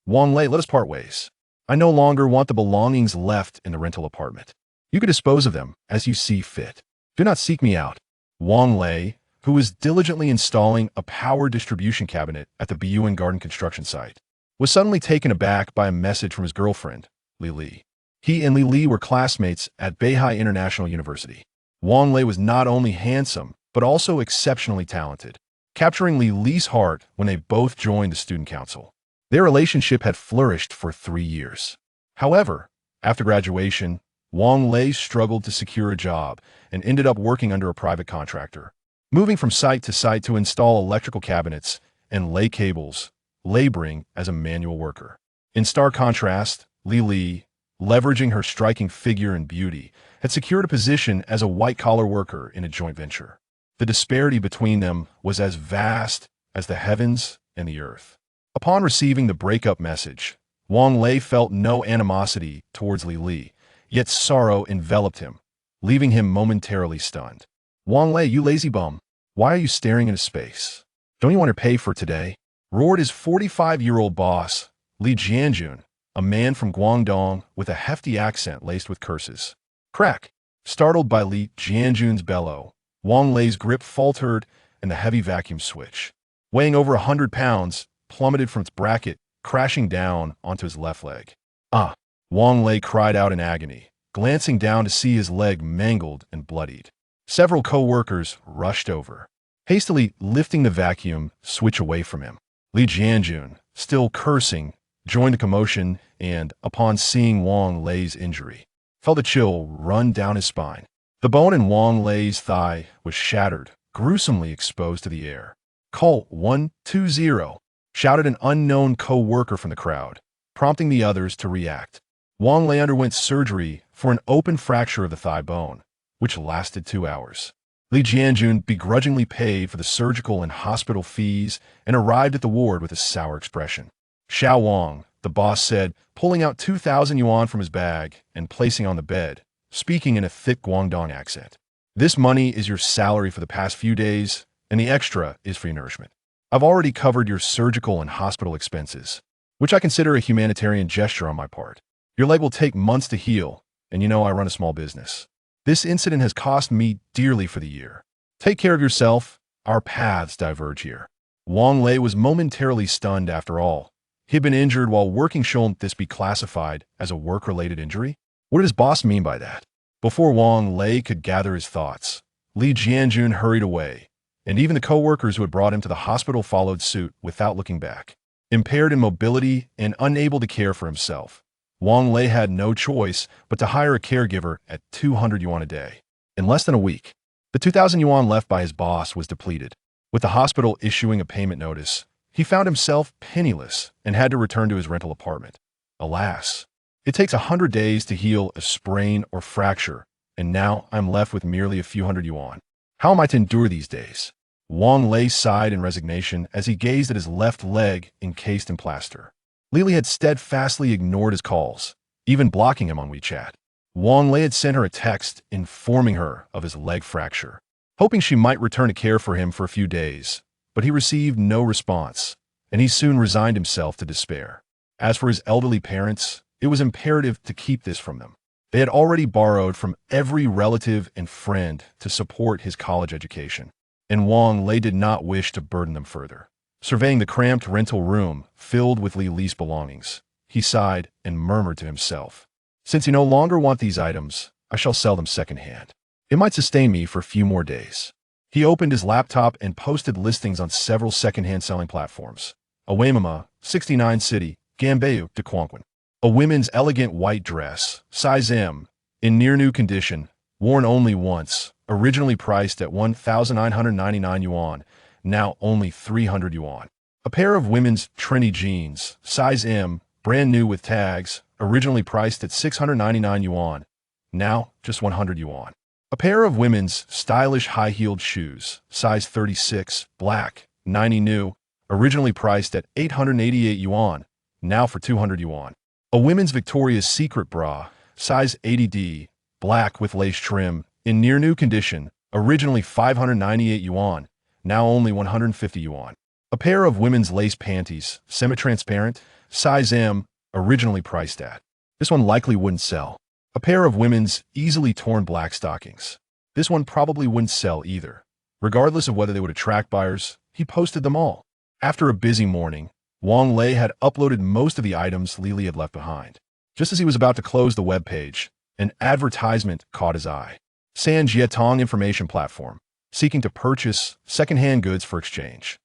Wang Lei, let us part ways. I no longer want the belongings left in the rental apartment. You can dispose of them as you see fit. Do not seek me out. Wang Lei, who was diligently installing a power distribution cabinet at the Buyuan Garden construction site, was suddenly taken aback by a message from his girlfriend, Li Li. He and Li Li were classmates at Beihai International University. Wang Lei was not only handsome, but also exceptionally talented, capturing Li Li's heart when they both joined the student council. Their relationship had flourished for 3 years. However, after graduation, Wang Lei struggled to secure a job and ended up working under a private contractor, moving from site to site to install electrical cabinets and lay cables, laboring as a manual worker. In stark contrast, Li Li, leveraging her striking figure and beauty, had secured a position as a white-collar worker in a joint venture. The disparity between them was as vast as the heavens and the earth. Upon receiving the breakup message, Wang Lei felt no animosity towards Li Li, yet sorrow enveloped him, leaving him momentarily stunned. Wang Lei, you lazy bum, why are you staring into space? Don't you want to pay for today? Roared his 45-year-old boss, Li Jianjun, a man from Guangdong with a hefty accent laced with curses. Crack! Startled by Li Jianjun's bellow, Wang Lei's grip faltered and the heavy vacuum switch, weighing over 100 pounds, plummeted from its bracket, crashing down onto his left leg. Ah! Wang Lei cried out in agony, glancing down to see his leg mangled and bloodied. Several co-workers rushed over, hastily lifting the vacuum switch away from him. Li Jianjun, still cursing, joined the commotion and, upon seeing Wang Lei's injury, felt a chill run down his spine. The bone in Wang Lei's thigh was shattered, gruesomely exposed to the air. "Call 120, shouted an unknown co-worker from the crowd, prompting the others to react. Wang Lei underwent surgery for an open fracture of the thigh bone, which lasted 2 hours. Li Jianjun begrudgingly paid for the surgical and hospital fees and arrived at the ward with a sour expression. Xiao Wang, the boss said, pulling out 2,000 yuan from his bag and placing on the bed, speaking in a thick Guangdong accent. This money is your salary for the past few days, and the extra is for your nourishment. I've already covered your surgical and hospital expenses, which I consider a humanitarian gesture on my part. Your leg will take months to heal, and you know I run a small business. This incident has cost me dearly for the year. Take care of yourself. Our paths diverge here." Wang Lei was momentarily stunned after all. He had been injured while working. Shouldn't this be classified as a work-related injury? What did his boss mean by that? Before Wang Lei could gather his thoughts, Li Jianjun hurried away, and even the co-workers who had brought him to the hospital followed suit without looking back. Impaired in mobility and unable to care for himself, Wang Lei had no choice but to hire a caregiver at 200 yuan a day. In less than a week, the 2,000 yuan left by his boss was depleted. With the hospital issuing a payment notice, he found himself penniless and had to return to his rental apartment. Alas, it takes 100 days to heal a sprain or fracture, and now I'm left with merely a few hundred yuan. How am I to endure these days? Wang Lei sighed in resignation as he gazed at his left leg encased in plaster. Li Li had steadfastly ignored his calls, even blocking him on WeChat. Wang Lei had sent her a text informing her of his leg fracture, hoping she might return to care for him for a few days, but he received no response, and he soon resigned himself to despair. As for his elderly parents, it was imperative to keep this from them. They had already borrowed from every relative and friend to support his college education, and Wang Lei did not wish to burden them further. Surveying the cramped rental room filled with Li Li's belongings, he sighed and murmured to himself, "Since you no longer want these items, I shall sell them secondhand. It might sustain me for a few more days." He opened his laptop and posted listings on several secondhand selling platforms. A Waimama, 69 City, Gambeu, de Quanquin. A women's elegant white dress, size M, in near-new condition, worn only once, originally priced at 1,999 yuan, now only 300 yuan. A pair of women's trendy jeans, size M, brand new with tags, originally priced at 699 yuan, now just 100 yuan. A pair of women's stylish high-heeled shoes, size 36, black, 90 new, originally priced at 888 yuan, now for 200 yuan. A women's Victoria's Secret bra, size 80D, black with lace trim, in near-new condition, originally 598 yuan, now only 150 yuan. A pair of women's lace panties, semi-transparent, Size M, originally priced at. This one likely wouldn't sell. A pair of women's easily torn black stockings. This one probably wouldn't sell either. Regardless of whether they would attract buyers, he posted them all. After a busy morning, Wang Lei had uploaded most of the items Lily had left behind. Just as he was about to close the web page, an advertisement caught his eye. San Jietong Information Platform, seeking to purchase second-hand goods for exchange.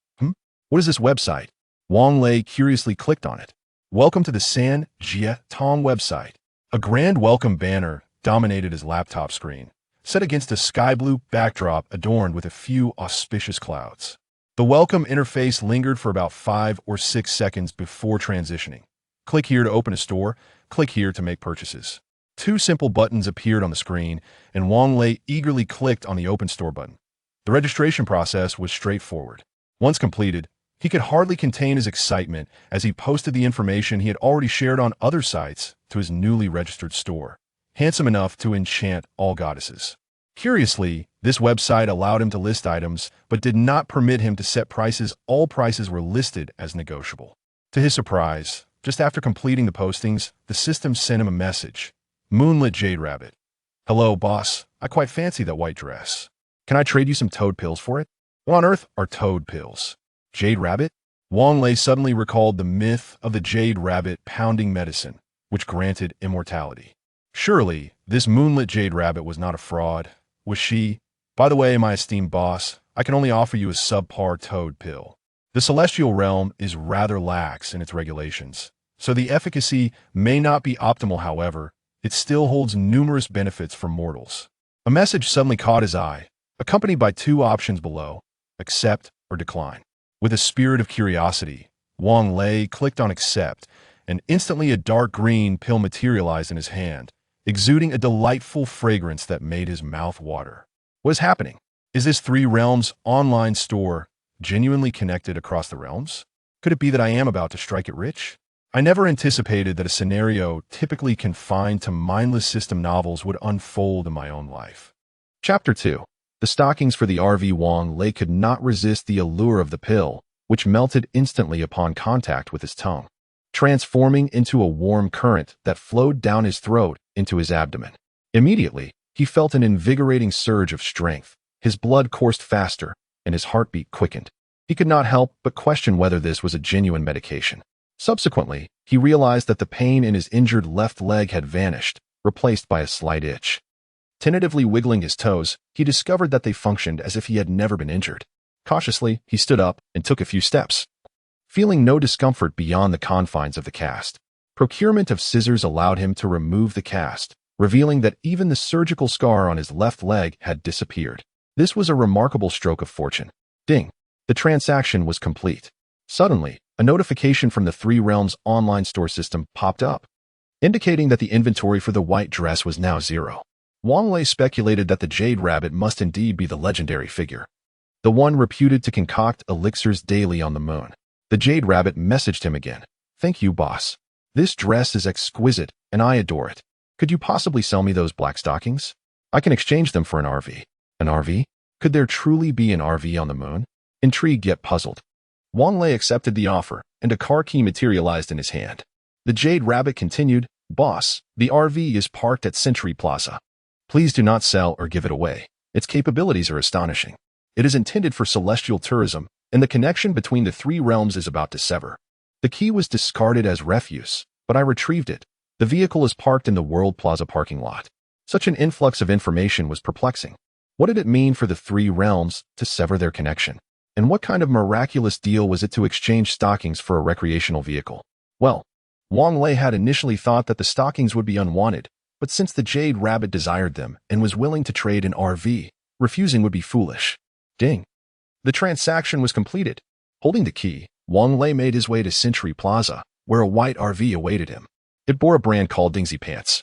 What is this website? Wang Lei curiously clicked on it. Welcome to the San Jietong website. A grand welcome banner dominated his laptop screen, set against a sky-blue backdrop adorned with a few auspicious clouds. The welcome interface lingered for about 5 or 6 seconds before transitioning. Click here to open a store, click here to make purchases. 2 simple buttons appeared on the screen, and Wang Lei eagerly clicked on the Open Store button. The registration process was straightforward. Once completed, he could hardly contain his excitement as he posted the information he had already shared on other sites to his newly registered store, handsome enough to enchant all goddesses. Curiously, this website allowed him to list items, but did not permit him to set prices. All prices were listed as negotiable. To his surprise, just after completing the postings, the system sent him a message. Moonlit Jade Rabbit. Hello, boss. I quite fancy that white dress. Can I trade you some toad pills for it? What on earth are toad pills? Jade Rabbit? Wang Lei suddenly recalled the myth of the Jade Rabbit pounding medicine, which granted immortality. Surely, this moonlit Jade Rabbit was not a fraud, was she? By the way, my esteemed boss, I can only offer you a subpar toad pill. The celestial realm is rather lax in its regulations, so the efficacy may not be optimal. However, it still holds numerous benefits for mortals. A message suddenly caught his eye, accompanied by 2 options below, accept or decline. With a spirit of curiosity, Wang Lei clicked on accept, and instantly a dark green pill materialized in his hand, exuding a delightful fragrance that made his mouth water. What is happening? Is this 3 Realms online store genuinely connected across the realms? Could it be that I am about to strike it rich? I never anticipated that a scenario typically confined to mindless system novels would unfold in my own life. Chapter 2. The stockings for the RV. Wang Lei could not resist the allure of the pill, which melted instantly upon contact with his tongue, transforming into a warm current that flowed down his throat into his abdomen. Immediately, he felt an invigorating surge of strength. His blood coursed faster, and his heartbeat quickened. He could not help but question whether this was a genuine medication. Subsequently, he realized that the pain in his injured left leg had vanished, replaced by a slight itch. Tentatively wiggling his toes, he discovered that they functioned as if he had never been injured. Cautiously, he stood up and took a few steps, feeling no discomfort beyond the confines of the cast. Procurement of scissors allowed him to remove the cast, revealing that even the surgical scar on his left leg had disappeared. This was a remarkable stroke of fortune. Ding! The transaction was complete. Suddenly, a notification from the 3 Realms online store system popped up, indicating that the inventory for the white dress was now 0. Wang Lei speculated that the Jade Rabbit must indeed be the legendary figure, the one reputed to concoct elixirs daily on the moon. The Jade Rabbit messaged him again. Thank you, boss. This dress is exquisite, and I adore it. Could you possibly sell me those black stockings? I can exchange them for an RV. An RV? Could there truly be an RV on the moon? Intrigued yet puzzled, Wang Lei accepted the offer, and a car key materialized in his hand. The Jade Rabbit continued, Boss, the RV is parked at Century Plaza. Please do not sell or give it away. Its capabilities are astonishing. It is intended for celestial tourism, and the connection between the 3 realms is about to sever. The key was discarded as refuse, but I retrieved it. The vehicle is parked in the World Plaza parking lot. Such an influx of information was perplexing. What did it mean for the 3 realms to sever their connection? And what kind of miraculous deal was it to exchange stockings for a recreational vehicle? Well, Wang Lei had initially thought that the stockings would be unwanted, but since the Jade Rabbit desired them and was willing to trade an RV, refusing would be foolish. Ding! The transaction was completed. Holding the key, Wang Lei made his way to Century Plaza, where a white RV awaited him. It bore a brand called Dingsy Pants,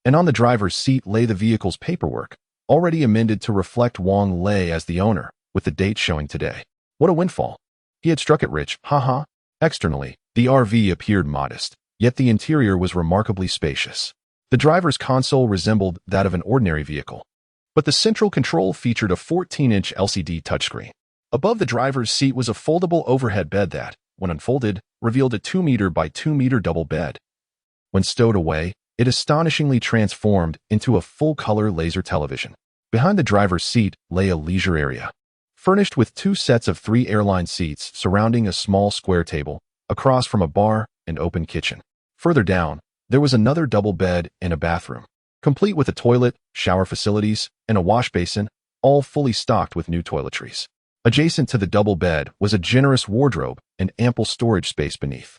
and on the driver's seat lay the vehicle's paperwork, already amended to reflect Wang Lei as the owner, with the date showing today. What a windfall! He had struck it rich, haha. Externally, the RV appeared modest, yet the interior was remarkably spacious. The driver's console resembled that of an ordinary vehicle, but the central control featured a 14-inch LCD touchscreen. Above the driver's seat was a foldable overhead bed that, when unfolded, revealed a 2-meter by 2-meter double bed. When stowed away, it astonishingly transformed into a full-color laser television. Behind the driver's seat lay a leisure area, furnished with 2 sets of 3 airline seats surrounding a small square table, across from a bar and open kitchen. Further down, there was another double bed and a bathroom, complete with a toilet, shower facilities, and a wash basin, all fully stocked with new toiletries. Adjacent to the double bed was a generous wardrobe and ample storage space beneath.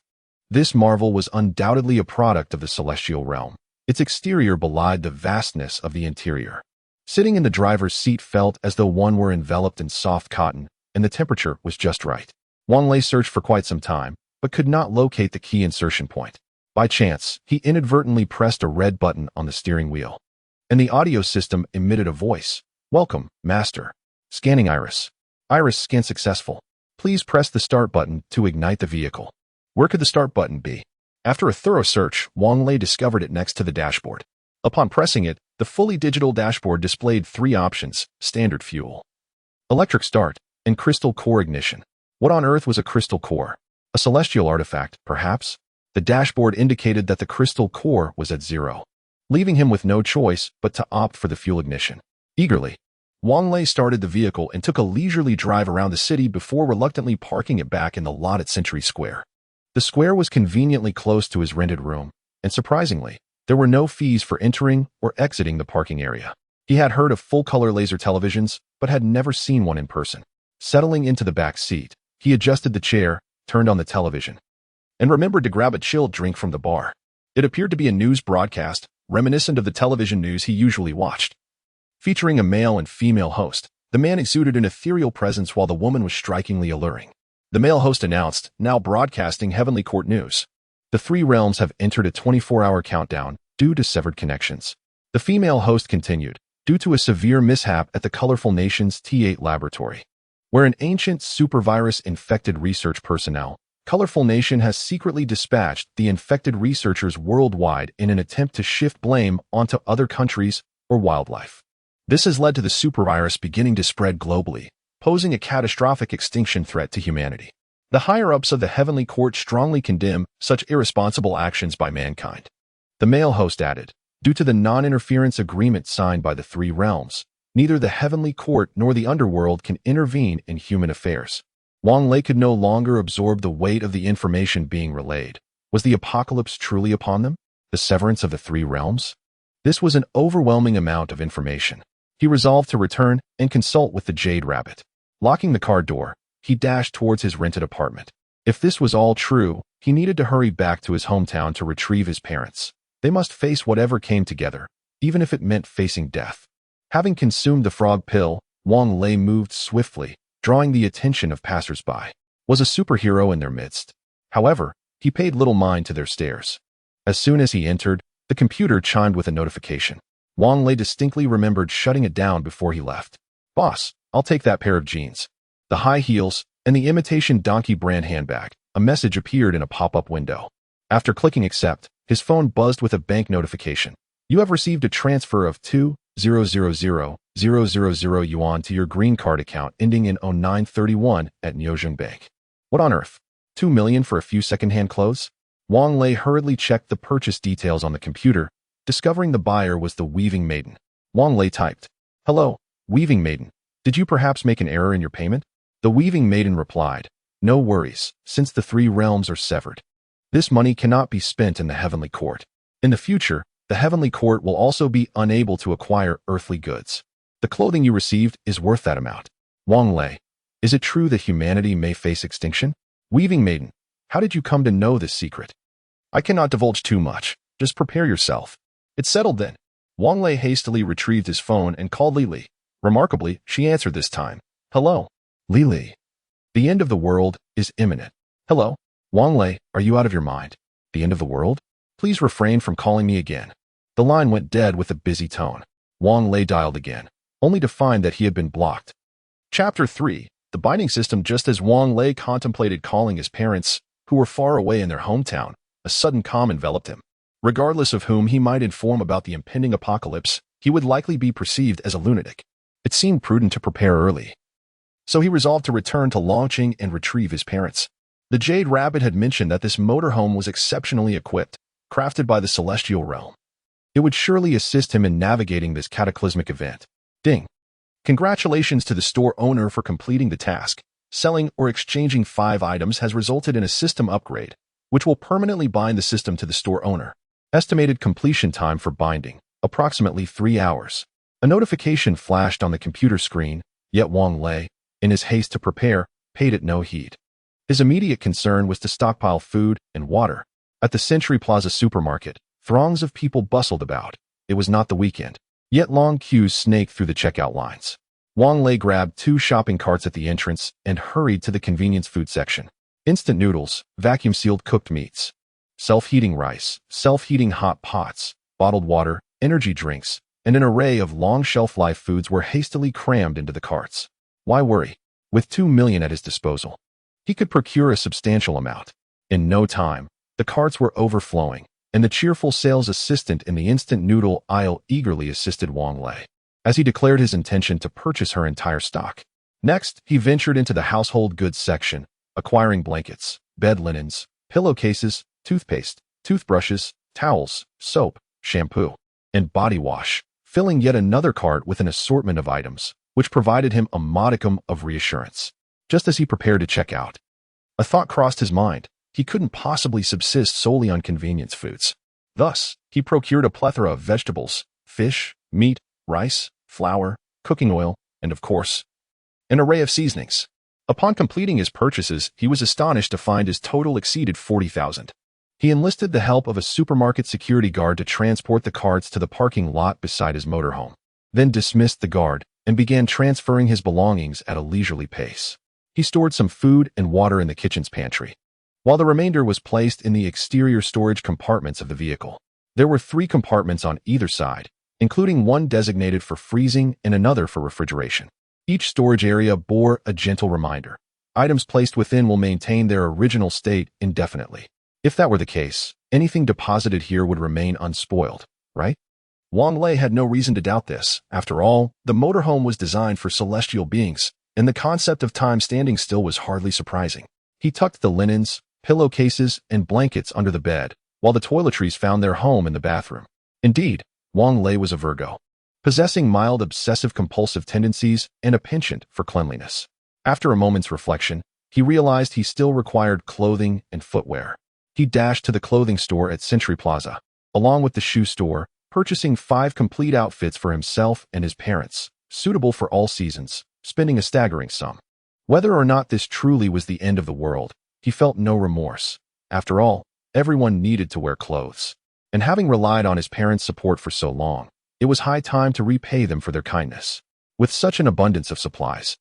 This marvel was undoubtedly a product of the celestial realm. Its exterior belied the vastness of the interior. Sitting in the driver's seat felt as though one were enveloped in soft cotton, and the temperature was just right. Wang Lei searched for quite some time, but could not locate the key insertion point. By chance, he inadvertently pressed a red button on the steering wheel, and the audio system emitted a voice. "Welcome, Master. Scanning Iris. Iris scan successful. Please press the start button to ignite the vehicle." Where could the start button be? After a thorough search, Wang Lei discovered it next to the dashboard. Upon pressing it, the fully digital dashboard displayed 3 options: standard fuel, electric start, and crystal core ignition. What on earth was a crystal core? A celestial artifact, perhaps? The dashboard indicated that the crystal core was at 0, leaving him with no choice but to opt for the fuel ignition. Eagerly, Wang Lei started the vehicle and took a leisurely drive around the city before reluctantly parking it back in the lot at Century Square. The square was conveniently close to his rented room, and surprisingly, there were no fees for entering or exiting the parking area. He had heard of full-color laser televisions, but had never seen one in person. Settling into the back seat, he adjusted the chair, turned on the television, and remembered to grab a chilled drink from the bar. It appeared to be a news broadcast, reminiscent of the television news he usually watched. Featuring a male and female host, the man exuded an ethereal presence while the woman was strikingly alluring. The male host announced, now broadcasting Heavenly Court news. The 3 realms have entered a 24-hour countdown due to severed connections. The female host continued, due to a severe mishap at the Colorful Nation's T8 laboratory, where an ancient supervirus-infected research personnel, Colorful Nation has secretly dispatched the infected researchers worldwide in an attempt to shift blame onto other countries or wildlife. This has led to the supervirus beginning to spread globally, posing a catastrophic extinction threat to humanity. The higher-ups of the Heavenly Court strongly condemn such irresponsible actions by mankind. The male host added, due to the non-interference agreement signed by the 3 realms, neither the Heavenly Court nor the underworld can intervene in human affairs. Wang Lei could no longer absorb the weight of the information being relayed. Was the apocalypse truly upon them? The severance of the 3 realms? This was an overwhelming amount of information. He resolved to return and consult with the Jade Rabbit. Locking the car door, he dashed towards his rented apartment. If this was all true, he needed to hurry back to his hometown to retrieve his parents. They must face whatever came together, even if it meant facing death. Having consumed the frog pill, Wang Lei moved swiftly, drawing the attention of passers-by. Was a superhero in their midst. However, he paid little mind to their stares. As soon as he entered, the computer chimed with a notification. Wang Lei distinctly remembered shutting it down before he left. "Boss, I'll take that pair of jeans, the high heels, and the imitation Donkey brand handbag." A message appeared in a pop-up window. After clicking accept, his phone buzzed with a bank notification. "You have received a transfer of 2,000,000 yuan to your green card account ending in 0931 at Neozheng Bank." What on earth? 2 million for a few second-hand clothes? Wang Lei hurriedly checked the purchase details on the computer, discovering the buyer was the Weaving Maiden. Wang Lei typed, "Hello, Weaving Maiden. Did you perhaps make an error in your payment?" The Weaving Maiden replied, "No worries, since the 3 realms are severed. This money cannot be spent in the Heavenly Court. In the future, the Heavenly Court will also be unable to acquire earthly goods. The clothing you received is worth that amount." Wang Lei, "Is it true that humanity may face extinction?" Weaving Maiden, "How did you come to know this secret?" "I cannot divulge too much. Just prepare yourself." "It's settled then." Wang Lei hastily retrieved his phone and called Lili. Remarkably, she answered this time. "Hello, Lili. The end of the world is imminent." "Hello, Wang Lei, are you out of your mind? The end of the world? Please refrain from calling me again." The line went dead with a busy tone. Wang Lei dialed again, only to find that he had been blocked. Chapter 3. The binding system. Just as Wang Lei contemplated calling his parents, who were far away in their hometown, a sudden calm enveloped him. Regardless of whom he might inform about the impending apocalypse, he would likely be perceived as a lunatic. It seemed prudent to prepare early. So he resolved to return to Longqing and retrieve his parents. The Jade Rabbit had mentioned that this motorhome was exceptionally equipped, crafted by the celestial realm. It would surely assist him in navigating this cataclysmic event. Ding. Congratulations to the store owner for completing the task. Selling or exchanging 5 items has resulted in a system upgrade, which will permanently bind the system to the store owner. Estimated completion time for binding, approximately 3 hours. A notification flashed on the computer screen, yet Wang Lei, in his haste to prepare, paid it no heed. His immediate concern was to stockpile food and water. At the Century Plaza supermarket, throngs of people bustled about. It was not the weekend, yet long queues snaked through the checkout lines. Wang Lei grabbed 2 shopping carts at the entrance and hurried to the convenience food section. Instant noodles, vacuum-sealed cooked meats, self-heating rice, self-heating hot pots, bottled water, energy drinks, and an array of long shelf-life foods were hastily crammed into the carts. Why worry? With 2 million at his disposal, he could procure a substantial amount. In no time, the carts were overflowing, and the cheerful sales assistant in the instant noodle aisle eagerly assisted Wang Lei, as he declared his intention to purchase her entire stock. Next, he ventured into the household goods section, acquiring blankets, bed linens, pillowcases, toothpaste, toothbrushes, towels, soap, shampoo, and body wash, filling yet another cart with an assortment of items, which provided him a modicum of reassurance. Just as he prepared to check out, a thought crossed his mind. He couldn't possibly subsist solely on convenience foods. Thus, he procured a plethora of vegetables, fish, meat, rice, flour, cooking oil, and of course, an array of seasonings. Upon completing his purchases, he was astonished to find his total exceeded 40,000. He enlisted the help of a supermarket security guard to transport the carts to the parking lot beside his motorhome, then dismissed the guard and began transferring his belongings at a leisurely pace. He stored some food and water in the kitchen's pantry, while the remainder was placed in the exterior storage compartments of the vehicle. There were 3 compartments on either side, including one designated for freezing and another for refrigeration. Each storage area bore a gentle reminder. Items placed within will maintain their original state indefinitely. If that were the case, anything deposited here would remain unspoiled, right? Wang Lei had no reason to doubt this. After all, the motorhome was designed for celestial beings, and the concept of time standing still was hardly surprising. He tucked the linens, pillowcases, and blankets under the bed, while the toiletries found their home in the bathroom. Indeed, Wang Lei was a Virgo, possessing mild obsessive-compulsive tendencies and a penchant for cleanliness. After a moment's reflection, he realized he still required clothing and footwear. He dashed to the clothing store at Century Plaza, along with the shoe store, purchasing 5 complete outfits for himself and his parents, suitable for all seasons, spending a staggering sum. Whether or not this truly was the end of the world, he felt no remorse. After all, everyone needed to wear clothes, and having relied on his parents' support for so long, it was high time to repay them for their kindness. With such an abundance of supplies,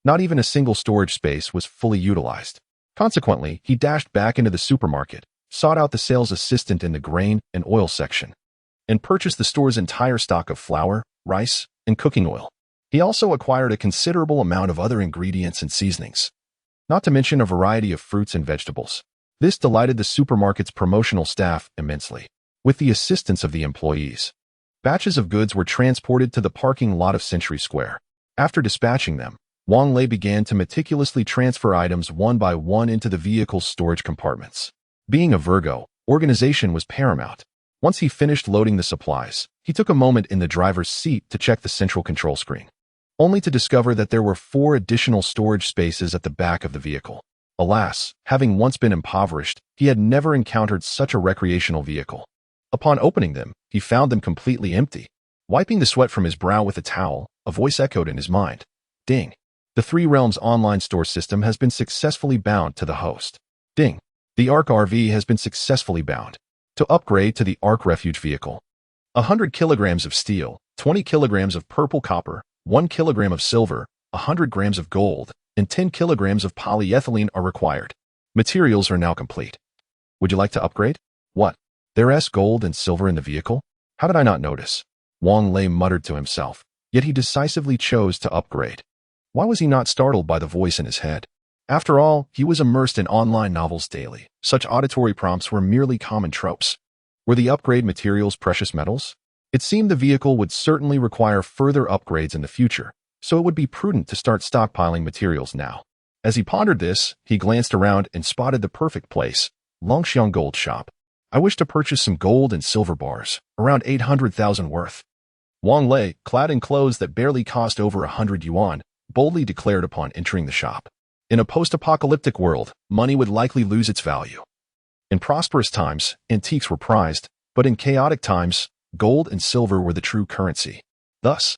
not even a single storage space was fully utilized. Consequently, he dashed back into the supermarket, sought out the sales assistant in the grain and oil section, and purchased the store's entire stock of flour, rice, and cooking oil. He also acquired a considerable amount of other ingredients and seasonings, not to mention a variety of fruits and vegetables. This delighted the supermarket's promotional staff immensely. With the assistance of the employees, batches of goods were transported to the parking lot of Century Square. After dispatching them, Wang Lei began to meticulously transfer items one by one into the vehicle's storage compartments. Being a Virgo, organization was paramount. Once he finished loading the supplies, he took a moment in the driver's seat to check the central control screen, only to discover that there were 4 additional storage spaces at the back of the vehicle. Alas, having once been impoverished, he had never encountered such a recreational vehicle. Upon opening them, he found them completely empty. Wiping the sweat from his brow with a towel, a voice echoed in his mind. Ding. The 3 Realms online store system has been successfully bound to the host. Ding. The Ark RV has been successfully bound. To upgrade to the Ark Refuge vehicle, 100 kilograms of steel, 20 kilograms of purple copper, 1 kilogram of silver, 100 grams of gold, and 10 kilograms of polyethylene are required. Materials are now complete. Would you like to upgrade? What? There's gold and silver in the vehicle? How did I not notice? Wang Lei muttered to himself, yet he decisively chose to upgrade. Why was he not startled by the voice in his head? After all, he was immersed in online novels daily. Such auditory prompts were merely common tropes. Were the upgrade materials precious metals? It seemed the vehicle would certainly require further upgrades in the future, so it would be prudent to start stockpiling materials now. As he pondered this, he glanced around and spotted the perfect place, Longxiang Gold Shop. I wish to purchase some gold and silver bars, around 800,000 worth. Wang Lei, clad in clothes that barely cost over 100 yuan, boldly declared upon entering the shop. In a post-apocalyptic world, money would likely lose its value. In prosperous times, antiques were prized, but in chaotic times, gold and silver were the true currency. Thus,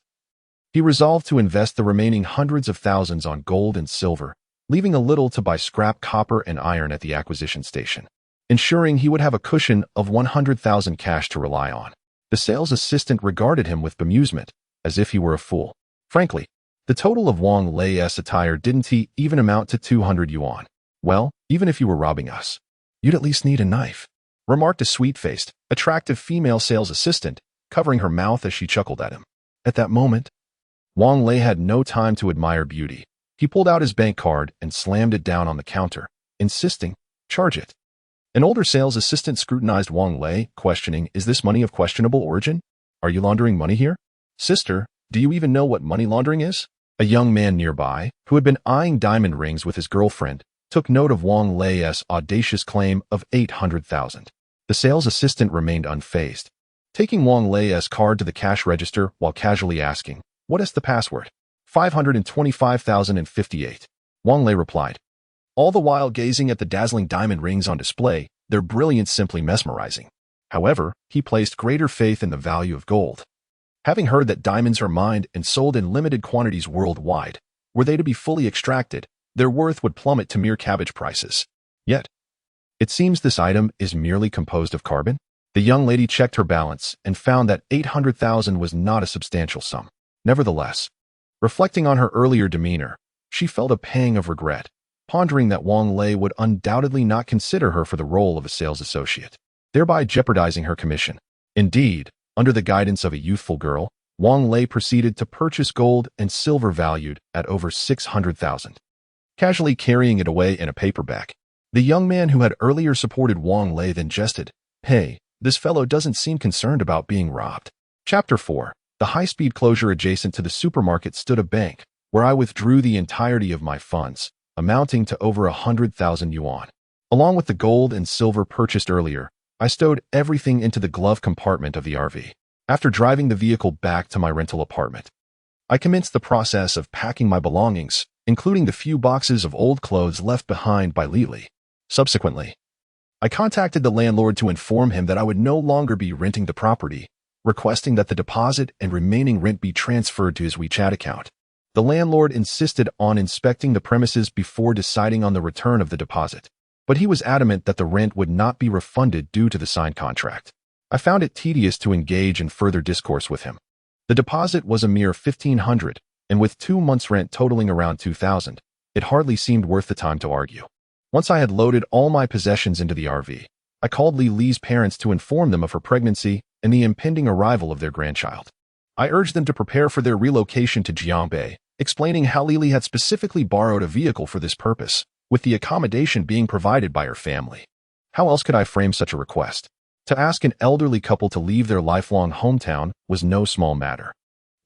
he resolved to invest the remaining hundreds of thousands on gold and silver, leaving a little to buy scrap copper and iron at the acquisition station, ensuring he would have a cushion of 100,000 cash to rely on. The sales assistant regarded him with bemusement, as if he were a fool. Frankly, the total of Wang Lei's attire didn't even amount to 200 yuan. Well, even if you were robbing us, you'd at least need a knife, remarked a sweet-faced, attractive female sales assistant, covering her mouth as she chuckled at him. At that moment, Wang Lei had no time to admire beauty. He pulled out his bank card and slammed it down on the counter, insisting, "Charge it." An older sales assistant scrutinized Wang Lei, questioning, "Is this money of questionable origin? Are you laundering money here? Sister, do you even know what money laundering is?" A young man nearby, who had been eyeing diamond rings with his girlfriend, took note of Wang Lei's audacious claim of 800,000. The sales assistant remained unfazed, taking Wang Lei's card to the cash register while casually asking, "What is the password?" 525,058. Wang Lei replied, all the while gazing at the dazzling diamond rings on display, their brilliance simply mesmerizing. However, he placed greater faith in the value of gold. Having heard that diamonds are mined and sold in limited quantities worldwide, were they to be fully extracted, their worth would plummet to mere cabbage prices. Yet, it seems this item is merely composed of carbon. The young lady checked her balance and found that 800,000 was not a substantial sum. Nevertheless, reflecting on her earlier demeanor, she felt a pang of regret, pondering that Wang Lei would undoubtedly not consider her for the role of a sales associate, thereby jeopardizing her commission. Indeed, under the guidance of a youthful girl, Wang Lei proceeded to purchase gold and silver valued at over 600,000. Casually carrying it away in a paperback, the young man who had earlier supported Wang Lei then jested, "Hey, this fellow doesn't seem concerned about being robbed." Chapter 4. The high-speed closure adjacent to the supermarket stood a bank, where I withdrew the entirety of my funds, amounting to over 100,000 yuan. Along with the gold and silver purchased earlier, I stowed everything into the glove compartment of the RV. After driving the vehicle back to my rental apartment, I commenced the process of packing my belongings, including the few boxes of old clothes left behind by Lily. Subsequently, I contacted the landlord to inform him that I would no longer be renting the property, requesting that the deposit and remaining rent be transferred to his WeChat account. The landlord insisted on inspecting the premises before deciding on the return of the deposit, but he was adamant that the rent would not be refunded due to the signed contract. I found it tedious to engage in further discourse with him. The deposit was a mere 1,500, and with 2 months' rent totaling around 2,000, it hardly seemed worth the time to argue. Once I had loaded all my possessions into the RV, I called Li's parents to inform them of her pregnancy and the impending arrival of their grandchild. I urged them to prepare for their relocation to Jiangbei, explaining how Lily had specifically borrowed a vehicle for this purpose, with the accommodation being provided by her family. How else could I frame such a request? To ask an elderly couple to leave their lifelong hometown was no small matter.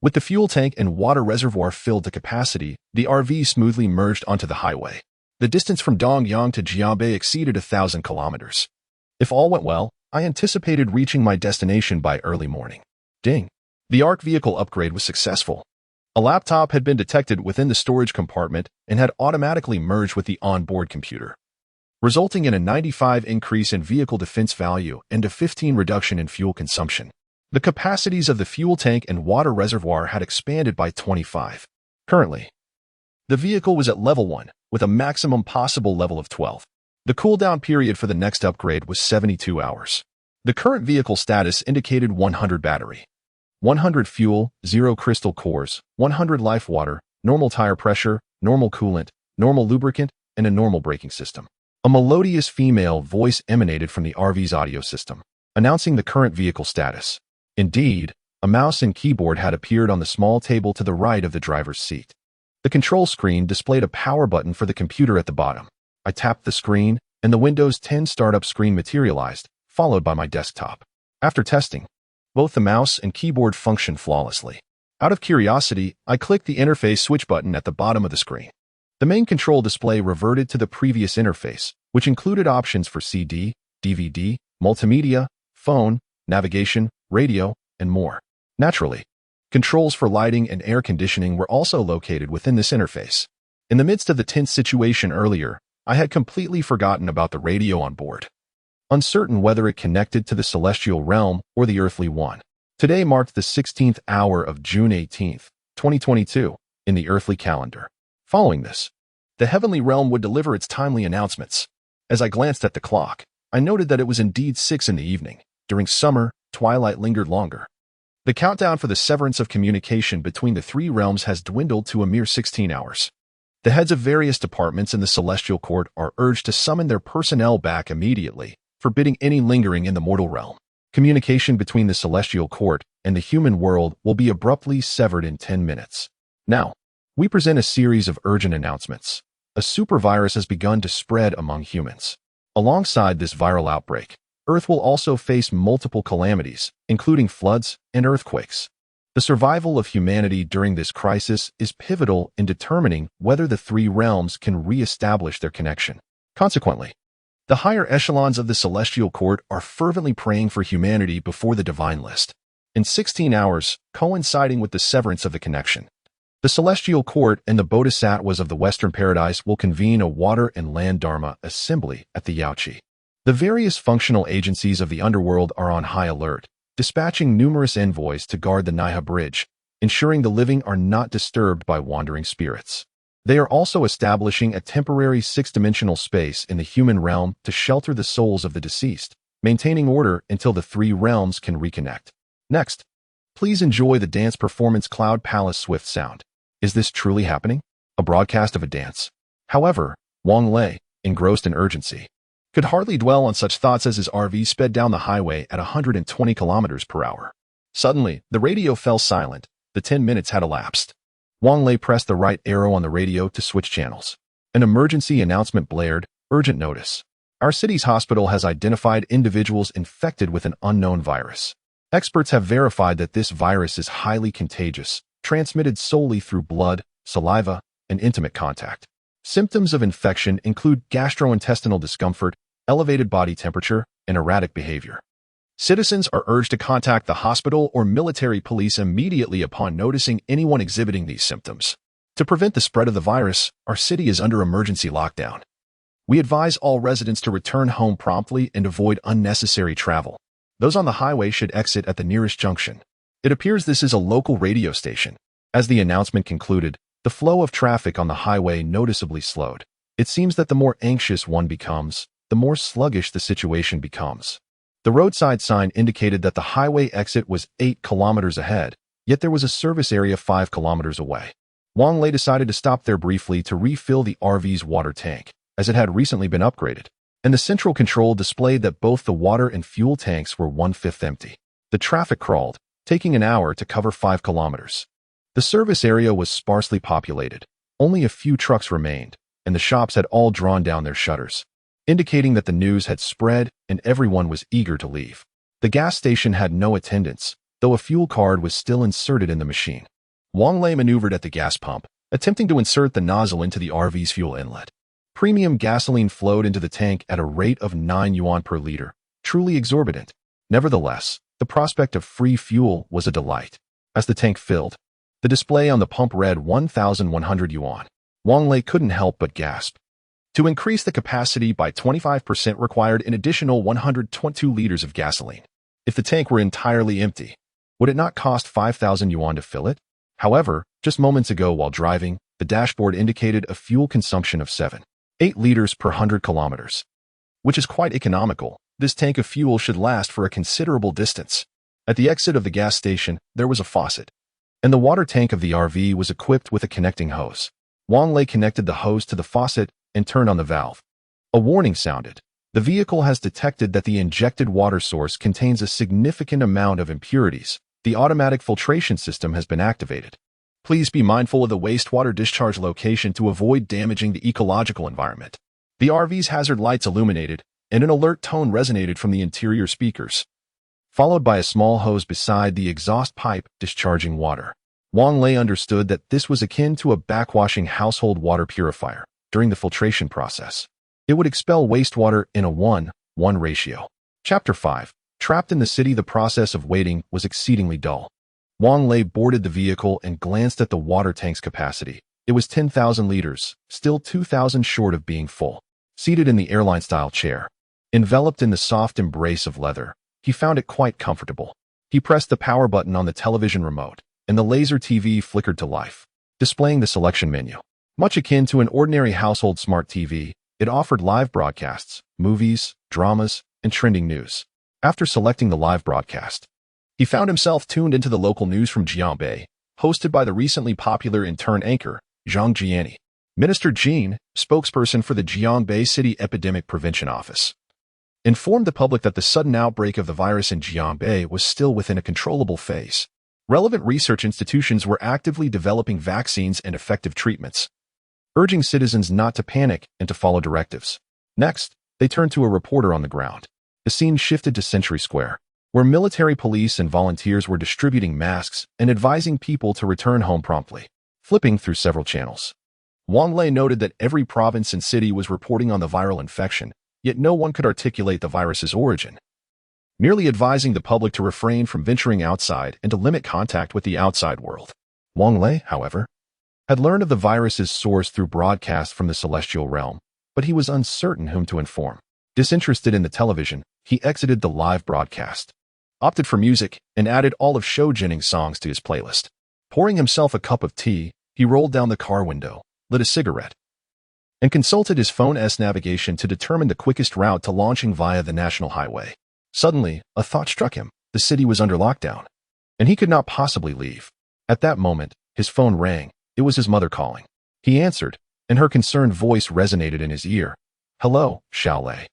With the fuel tank and water reservoir filled to capacity, the RV smoothly merged onto the highway. The distance from Dongyang to Jiangbei exceeded 1,000 kilometers. If all went well, I anticipated reaching my destination by early morning. Ding! The ARC vehicle upgrade was successful. A laptop had been detected within the storage compartment and had automatically merged with the onboard computer, resulting in a 95 increase in vehicle defense value and a 15 reduction in fuel consumption. The capacities of the fuel tank and water reservoir had expanded by 25. Currently, the vehicle was at level 1, with a maximum possible level of 12. The cooldown period for the next upgrade was 72 hours. The current vehicle status indicated 100 battery, 100 fuel, 0 crystal cores, 100 life water, normal tire pressure, normal coolant, normal lubricant, and a normal braking system. A melodious female voice emanated from the RV's audio system, announcing the current vehicle status. Indeed, a mouse and keyboard had appeared on the small table to the right of the driver's seat. The control screen displayed a power button for the computer at the bottom. I tapped the screen, and the Windows 10 startup screen materialized, followed by my desktop. After testing, both the mouse and keyboard functioned flawlessly. Out of curiosity, I clicked the interface switch button at the bottom of the screen. The main control display reverted to the previous interface, which included options for CD, DVD, multimedia, phone, navigation, radio, and more. Naturally, controls for lighting and air conditioning were also located within this interface. In the midst of the tense situation earlier, I had completely forgotten about the radio on board, uncertain whether it connected to the celestial realm or the earthly one. Today marked the 16th hour of June 18th, 2022, in the earthly calendar. Following this, the heavenly realm would deliver its timely announcements. As I glanced at the clock, I noted that it was indeed 6 in the evening. During summer, twilight lingered longer. The countdown for the severance of communication between the three realms has dwindled to a mere 16 hours. The heads of various departments in the celestial court are urged to summon their personnel back immediately, forbidding any lingering in the mortal realm. Communication between the celestial court and the human world will be abruptly severed in 10 minutes. Now, we present a series of urgent announcements. A supervirus has begun to spread among humans. Alongside this viral outbreak, Earth will also face multiple calamities, including floods and earthquakes. The survival of humanity during this crisis is pivotal in determining whether the three realms can re-establish their connection. Consequently, the higher echelons of the celestial court are fervently praying for humanity before the divine list. In 16 hours, coinciding with the severance of the connection, the celestial court and the bodhisattvas of the Western paradise will convene a water and land dharma assembly at the Yaoqi. The various functional agencies of the underworld are on high alert, dispatching numerous envoys to guard the Naiha Bridge, ensuring the living are not disturbed by wandering spirits. They are also establishing a temporary six-dimensional space in the human realm to shelter the souls of the deceased, maintaining order until the three realms can reconnect. Next, please enjoy the dance performance Cloud Palace Swift Sound. Is this truly happening? A broadcast of a dance. However, Wang Lei, engrossed in urgency, could hardly dwell on such thoughts as his RV sped down the highway at 120 kilometers per hour. Suddenly, the radio fell silent. The 10 minutes had elapsed. Wang Lei pressed the right arrow on the radio to switch channels. An emergency announcement blared, urgent notice. Our city's hospital has identified individuals infected with an unknown virus. Experts have verified that this virus is highly contagious, transmitted solely through blood, saliva, and intimate contact. Symptoms of infection include gastrointestinal discomfort, elevated body temperature, and erratic behavior. Citizens are urged to contact the hospital or military police immediately upon noticing anyone exhibiting these symptoms. To prevent the spread of the virus, our city is under emergency lockdown. We advise all residents to return home promptly and avoid unnecessary travel. Those on the highway should exit at the nearest junction. It appears this is a local radio station. As the announcement concluded, the flow of traffic on the highway noticeably slowed. It seems that the more anxious one becomes, the more sluggish the situation becomes. The roadside sign indicated that the highway exit was 8 kilometers ahead, yet there was a service area 5 kilometers away. Wang Lei decided to stop there briefly to refill the RV's water tank, as it had recently been upgraded, and the central control displayed that both the water and fuel tanks were 1/5 empty. The traffic crawled, taking an hour to cover 5 kilometers. The service area was sparsely populated. Only a few trucks remained, and the shops had all drawn down their shutters, indicating that the news had spread and everyone was eager to leave. The gas station had no attendants, though a fuel card was still inserted in the machine. Wang Lei maneuvered at the gas pump, attempting to insert the nozzle into the RV's fuel inlet. Premium gasoline flowed into the tank at a rate of 9 yuan per liter, truly exorbitant. Nevertheless, the prospect of free fuel was a delight. As the tank filled, the display on the pump read 1,100 yuan. Wang Lei couldn't help but gasp. To increase the capacity by 25% required an additional 122 liters of gasoline. If the tank were entirely empty, would it not cost 5,000 yuan to fill it? However, just moments ago while driving, the dashboard indicated a fuel consumption of 7.8 liters per 100 kilometers, which is quite economical. This tank of fuel should last for a considerable distance. At the exit of the gas station, there was a faucet, and the water tank of the RV was equipped with a connecting hose. Wang Lei connected the hose to the faucet and turned on the valve. A warning sounded. The vehicle has detected that the injected water source contains a significant amount of impurities. The automatic filtration system has been activated. Please be mindful of the wastewater discharge location to avoid damaging the ecological environment. The RV's hazard lights illuminated, and an alert tone resonated from the interior speakers, followed by a small hose beside the exhaust pipe discharging water. Wang Lei understood that this was akin to a backwashing household water purifier during the filtration process. It would expel wastewater in a 1:1 ratio. Chapter 5. Trapped in the city, the process of waiting was exceedingly dull. Wang Lei boarded the vehicle and glanced at the water tank's capacity. It was 10,000 liters, still 2,000 short of being full. Seated in the airline-style chair, enveloped in the soft embrace of leather, he found it quite comfortable. He pressed the power button on the television remote, and the laser TV flickered to life, displaying the selection menu. Much akin to an ordinary household smart TV, it offered live broadcasts, movies, dramas, and trending news. After selecting the live broadcast, he found himself tuned into the local news from Jiangbei, hosted by the recently popular intern anchor, Zhang Jiani. Minister Jin, spokesperson for the Jiangbei City Epidemic Prevention Office, informed the public that the sudden outbreak of the virus in Jiangbei was still within a controllable phase. Relevant research institutions were actively developing vaccines and effective treatments, urging citizens not to panic and to follow directives. Next, they turned to a reporter on the ground. The scene shifted to Century Square, where military police and volunteers were distributing masks and advising people to return home promptly. Flipping through several channels, Wang Lei noted that every province and city was reporting on the viral infection, yet no one could articulate the virus's origin, merely advising the public to refrain from venturing outside and to limit contact with the outside world. Wang Lei, however, had learned of the virus's source through broadcasts from the celestial realm, but he was uncertain whom to inform. Disinterested in the television, he exited the live broadcast, opted for music, and added all of Shou Jinning's songs to his playlist. Pouring himself a cup of tea, he rolled down the car window, lit a cigarette, and consulted his phone's navigation to determine the quickest route to launching via the national highway. Suddenly, a thought struck him. The city was under lockdown, and he could not possibly leave. At that moment, his phone rang. It was his mother calling. He answered, and her concerned voice resonated in his ear. "Hello, Xiaolei.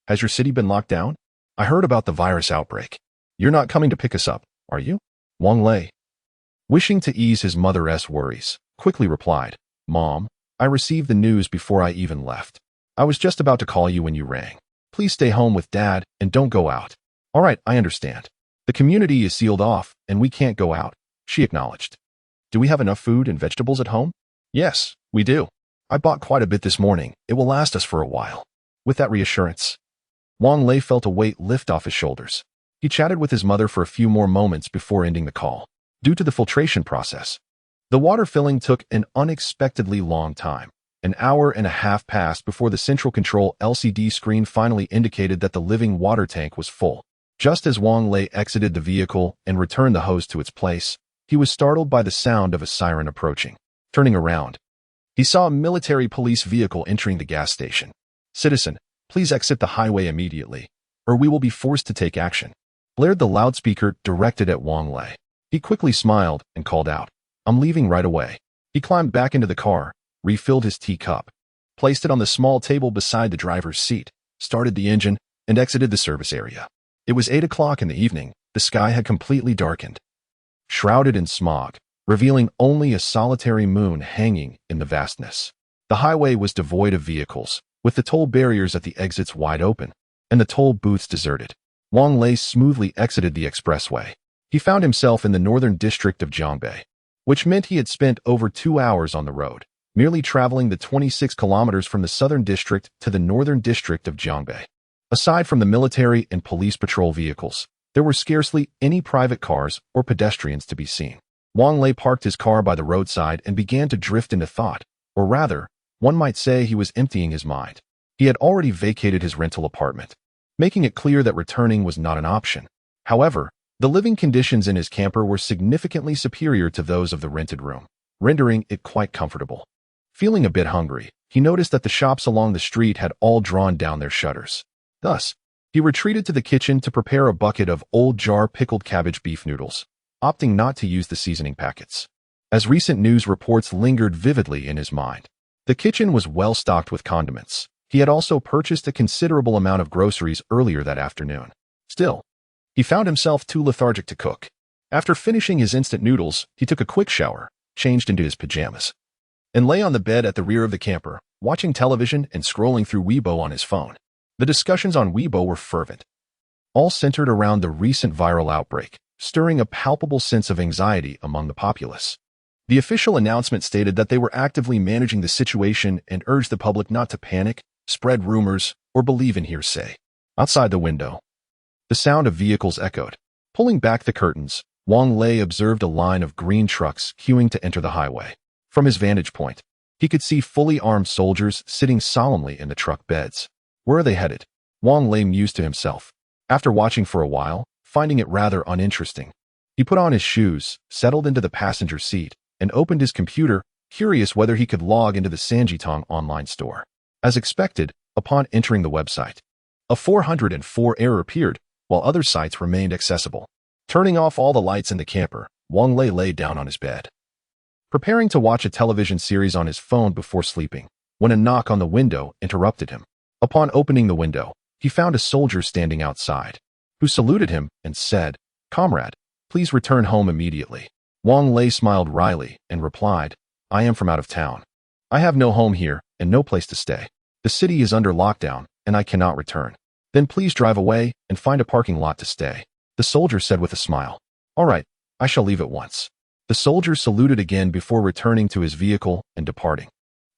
Has your city been locked down? I heard about the virus outbreak. You're not coming to pick us up, are you?" Wang Lei, wishing to ease his mother's worries, quickly replied, "Mom, I received the news before I even left. I was just about to call you when you rang. Please stay home with Dad and don't go out." "All right, I understand. The community is sealed off and we can't go out," she acknowledged. "Do we have enough food and vegetables at home?" "Yes, we do. I bought quite a bit this morning. It will last us for a while." With that reassurance, Wang Lei felt a weight lift off his shoulders. He chatted with his mother for a few more moments before ending the call. Due to the filtration process, the water filling took an unexpectedly long time. An hour and a half passed before the central control LCD screen finally indicated that the living water tank was full. Just as Wang Lei exited the vehicle and returned the hose to its place, he was startled by the sound of a siren approaching. Turning around, he saw a military police vehicle entering the gas station. "Citizen, please exit the highway immediately, or we will be forced to take action," blared the loudspeaker directed at Wang Lei. He quickly smiled and called out, "I'm leaving right away." He climbed back into the car, refilled his teacup, placed it on the small table beside the driver's seat, started the engine, and exited the service area. It was 8 o'clock in the evening. The sky had completely darkened, shrouded in smog, revealing only a solitary moon hanging in the vastness. The highway was devoid of vehicles, with the toll barriers at the exits wide open, and the toll booths deserted. Wang Lei smoothly exited the expressway. He found himself in the northern district of Jiangbei, which meant he had spent over 2 hours on the road, merely traveling the 26 kilometers from the southern district to the northern district of Jiangbei. Aside from the military and police patrol vehicles, there were scarcely any private cars or pedestrians to be seen. Wang Lei parked his car by the roadside and began to drift into thought, or rather, one might say he was emptying his mind. He had already vacated his rental apartment, making it clear that returning was not an option. However, the living conditions in his camper were significantly superior to those of the rented room, rendering it quite comfortable. Feeling a bit hungry, he noticed that the shops along the street had all drawn down their shutters. Thus, he retreated to the kitchen to prepare a bucket of old jar pickled cabbage beef noodles, opting not to use the seasoning packets, as recent news reports lingered vividly in his mind. The kitchen was well stocked with condiments. He had also purchased a considerable amount of groceries earlier that afternoon. Still, he found himself too lethargic to cook. After finishing his instant noodles, he took a quick shower, changed into his pajamas, and lay on the bed at the rear of the camper, watching television and scrolling through Weibo on his phone. The discussions on Weibo were fervent, all centered around the recent viral outbreak, stirring a palpable sense of anxiety among the populace. The official announcement stated that they were actively managing the situation and urged the public not to panic, spread rumors, or believe in hearsay. Outside the window, the sound of vehicles echoed. Pulling back the curtains, Wang Lei observed a line of green trucks queuing to enter the highway. From his vantage point, he could see fully armed soldiers sitting solemnly in the truck beds. Where are they headed? Wang Lei mused to himself. After watching for a while, finding it rather uninteresting, he put on his shoes, settled into the passenger seat, and opened his computer, curious whether he could log into the Sanjitong online store. As expected, upon entering the website, a 404 error appeared, while other sites remained accessible. Turning off all the lights in the camper, Wang Lei lay down on his bed, preparing to watch a television series on his phone before sleeping, when a knock on the window interrupted him. Upon opening the window, he found a soldier standing outside, who saluted him and said, "Comrade, please return home immediately." Wang Lei smiled wryly and replied, "I am from out of town. I have no home here and no place to stay. The city is under lockdown and I cannot return." "Then please drive away and find a parking lot to stay," the soldier said with a smile. "All right, I shall leave at once." The soldier saluted again before returning to his vehicle and departing.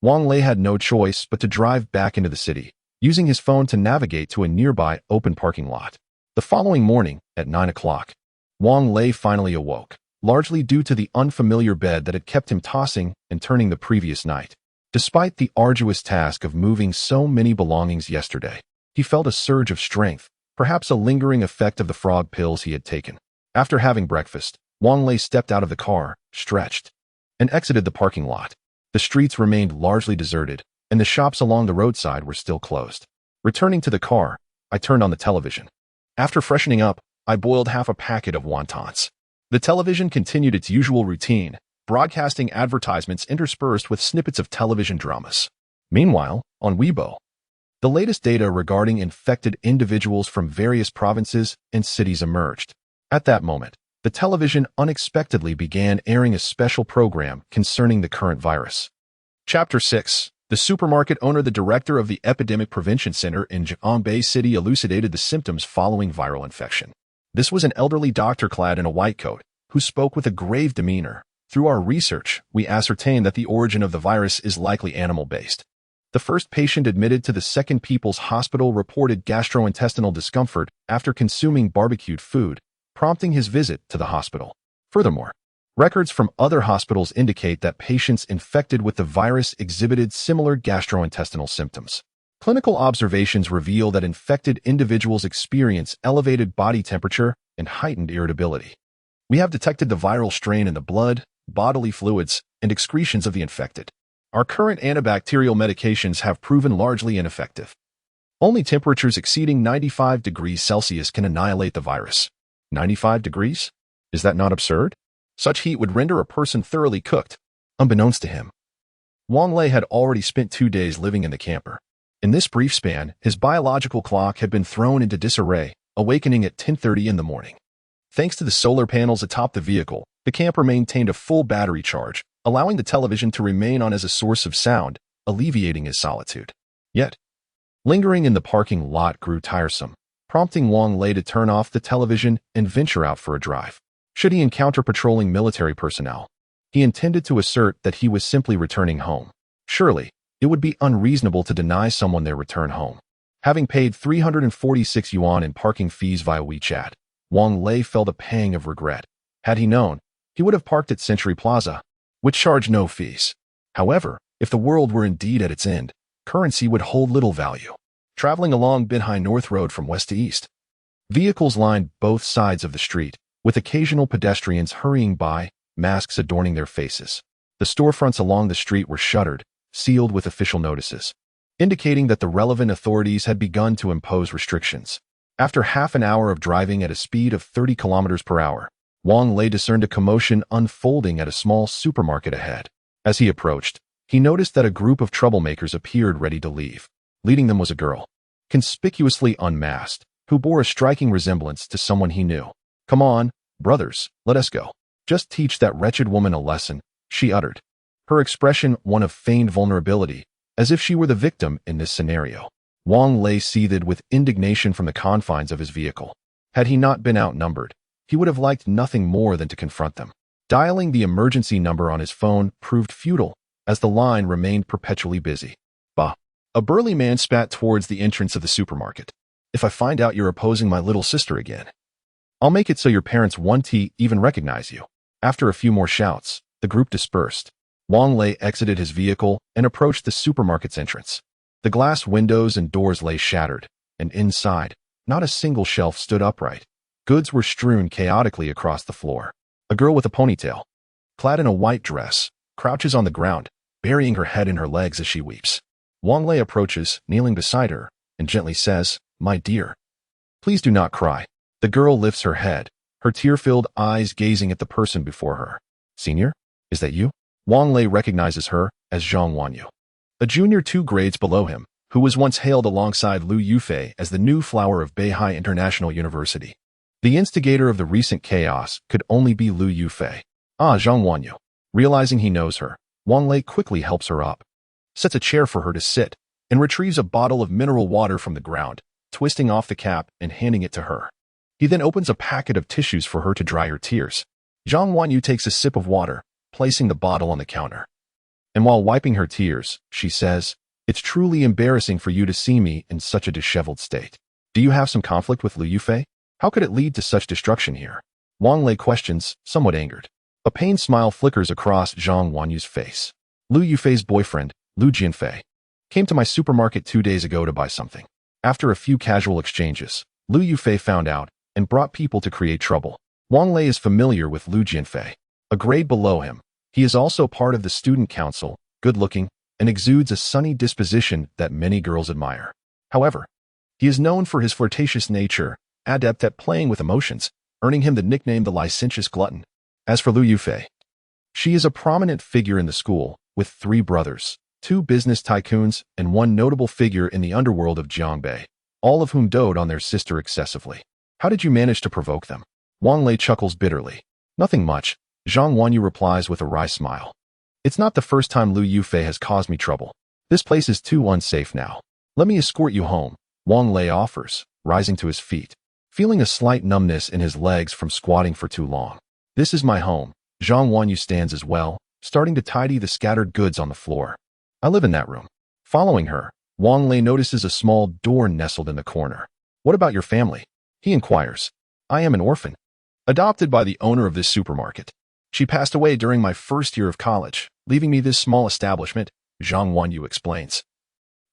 Wang Lei had no choice but to drive back into the city, using his phone to navigate to a nearby open parking lot. The following morning, at 9 o'clock, Wang Lei finally awoke, largely due to the unfamiliar bed that had kept him tossing and turning the previous night. Despite the arduous task of moving so many belongings yesterday, he felt a surge of strength, perhaps a lingering effect of the frog pills he had taken. After having breakfast, Wang Lei stepped out of the car, stretched, and exited the parking lot. The streets remained largely deserted, and the shops along the roadside were still closed. Returning to the car, I turned on the television. After freshening up, I boiled half a packet of wontons. The television continued its usual routine, broadcasting advertisements interspersed with snippets of television dramas. Meanwhile, on Weibo, the latest data regarding infected individuals from various provinces and cities emerged. At that moment, the television unexpectedly began airing a special program concerning the current virus. Chapter 6. The supermarket owner, the director of the Epidemic Prevention Center in Jiangbei City, elucidated the symptoms following viral infection. This was an elderly doctor clad in a white coat, who spoke with a grave demeanor. "Through our research, we ascertained that the origin of the virus is likely animal-based. The first patient admitted to the Second People's Hospital reported gastrointestinal discomfort after consuming barbecued food, prompting his visit to the hospital. Furthermore, records from other hospitals indicate that patients infected with the virus exhibited similar gastrointestinal symptoms. Clinical observations reveal that infected individuals experience elevated body temperature and heightened irritability. We have detected the viral strain in the blood, bodily fluids, and excretions of the infected. Our current antibacterial medications have proven largely ineffective. Only temperatures exceeding 95 degrees Celsius can annihilate the virus." 95 degrees? Is that not absurd? Such heat would render a person thoroughly cooked. Unbeknownst to him, Wang Lei had already spent 2 days living in the camper. In this brief span, his biological clock had been thrown into disarray, awakening at 10:30 in the morning. Thanks to the solar panels atop the vehicle, the camper maintained a full battery charge, allowing the television to remain on as a source of sound, alleviating his solitude. Yet, lingering in the parking lot grew tiresome, prompting Wang Lei to turn off the television and venture out for a drive. Should he encounter patrolling military personnel, he intended to assert that he was simply returning home. Surely, it would be unreasonable to deny someone their return home. Having paid 346 yuan in parking fees via WeChat, Wang Lei felt a pang of regret. Had he known, he would have parked at Century Plaza, which charged no fees. However, if the world were indeed at its end, currency would hold little value. Traveling along Binhai North Road from west to east, vehicles lined both sides of the street, with occasional pedestrians hurrying by, masks adorning their faces. The storefronts along the street were shuttered, sealed with official notices, indicating that the relevant authorities had begun to impose restrictions. After half an hour of driving at a speed of 30 kilometers per hour, Wang Lei discerned a commotion unfolding at a small supermarket ahead. As he approached, he noticed that a group of troublemakers appeared ready to leave. Leading them was a girl, conspicuously unmasked, who bore a striking resemblance to someone he knew. "Come on, brothers, let us go. Just teach that wretched woman a lesson," she uttered, her expression one of feigned vulnerability, as if she were the victim in this scenario. Wang Lei seethed with indignation from the confines of his vehicle. Had he not been outnumbered, he would have liked nothing more than to confront them. Dialing the emergency number on his phone proved futile, as the line remained perpetually busy. Bah! A burly man spat towards the entrance of the supermarket. If I find out you're opposing my little sister again, I'll make it so your parents won't even recognize you. After a few more shouts, the group dispersed. Wang Lei exited his vehicle and approached the supermarket's entrance. The glass windows and doors lay shattered, and inside, not a single shelf stood upright. Goods were strewn chaotically across the floor. A girl with a ponytail, clad in a white dress, crouches on the ground, burying her head in her legs as she weeps. Wang Lei approaches, kneeling beside her, and gently says, "My dear, please do not cry." The girl lifts her head, her tear-filled eyes gazing at the person before her. "Senior, is that you?" Wang Lei recognizes her as Zhang Wanyu, a junior 2 grades below him, who was once hailed alongside Liu Yufei as the new flower of Beihai International University. The instigator of the recent chaos could only be Liu Yufei. Ah, Zhang Wanyu. Realizing he knows her, Wang Lei quickly helps her up, sets a chair for her to sit, and retrieves a bottle of mineral water from the ground, twisting off the cap and handing it to her. He then opens a packet of tissues for her to dry her tears. Zhang Wanyu takes a sip of water, placing the bottle on the counter. And while wiping her tears, she says, "It's truly embarrassing for you to see me in such a disheveled state. Do you have some conflict with Liu Yufei? How could it lead to such destruction here?" Wang Lei questions, somewhat angered. A pained smile flickers across Zhang Wanyu's face. "Liu Yufei's boyfriend, Liu Jianfei, came to my supermarket 2 days ago to buy something. After a few casual exchanges, Liu Yufei found out and brought people to create trouble." Wang Lei is familiar with Liu Jianfei. A grade below him, he is also part of the student council, good-looking, and exudes a sunny disposition that many girls admire. However, he is known for his flirtatious nature, adept at playing with emotions, earning him the nickname the licentious glutton. As for Liu Yufei, she is a prominent figure in the school, with 3 brothers, 2 business tycoons, and 1 notable figure in the underworld of Jiangbei, all of whom dote on their sister excessively. How did you manage to provoke them? Wang Lei chuckles bitterly. Nothing much, Zhang Wanyu replies with a wry smile. It's not the first time Liu Yufei has caused me trouble. This place is too unsafe now. Let me escort you home, Wang Lei offers, rising to his feet, feeling a slight numbness in his legs from squatting for too long. This is my home. Zhang Wanyu stands as well, starting to tidy the scattered goods on the floor. I live in that room. Following her, Wang Lei notices a small door nestled in the corner. What about your family? He inquires. I am an orphan, adopted by the owner of this supermarket. She passed away during my first year of college, leaving me this small establishment, Zhang Wanyu explains.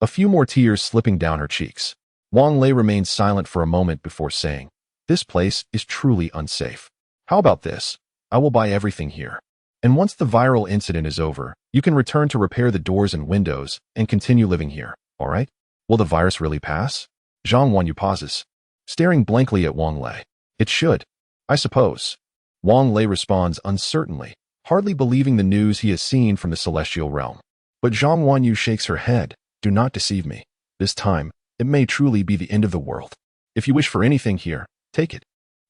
A few more tears slipping down her cheeks. Wang Lei remains silent for a moment before saying, "This place is truly unsafe. How about this? I will buy everything here. And once the viral incident is over, you can return to repair the doors and windows and continue living here, all right? Will the virus really pass?" Zhang Wanyu pauses, staring blankly at Wang Lei. "It should, I suppose." Wang Lei responds uncertainly, hardly believing the news he has seen from the celestial realm. But Zhang Wanyu shakes her head. "Do not deceive me. This time, it may truly be the end of the world. If you wish for anything here, take it.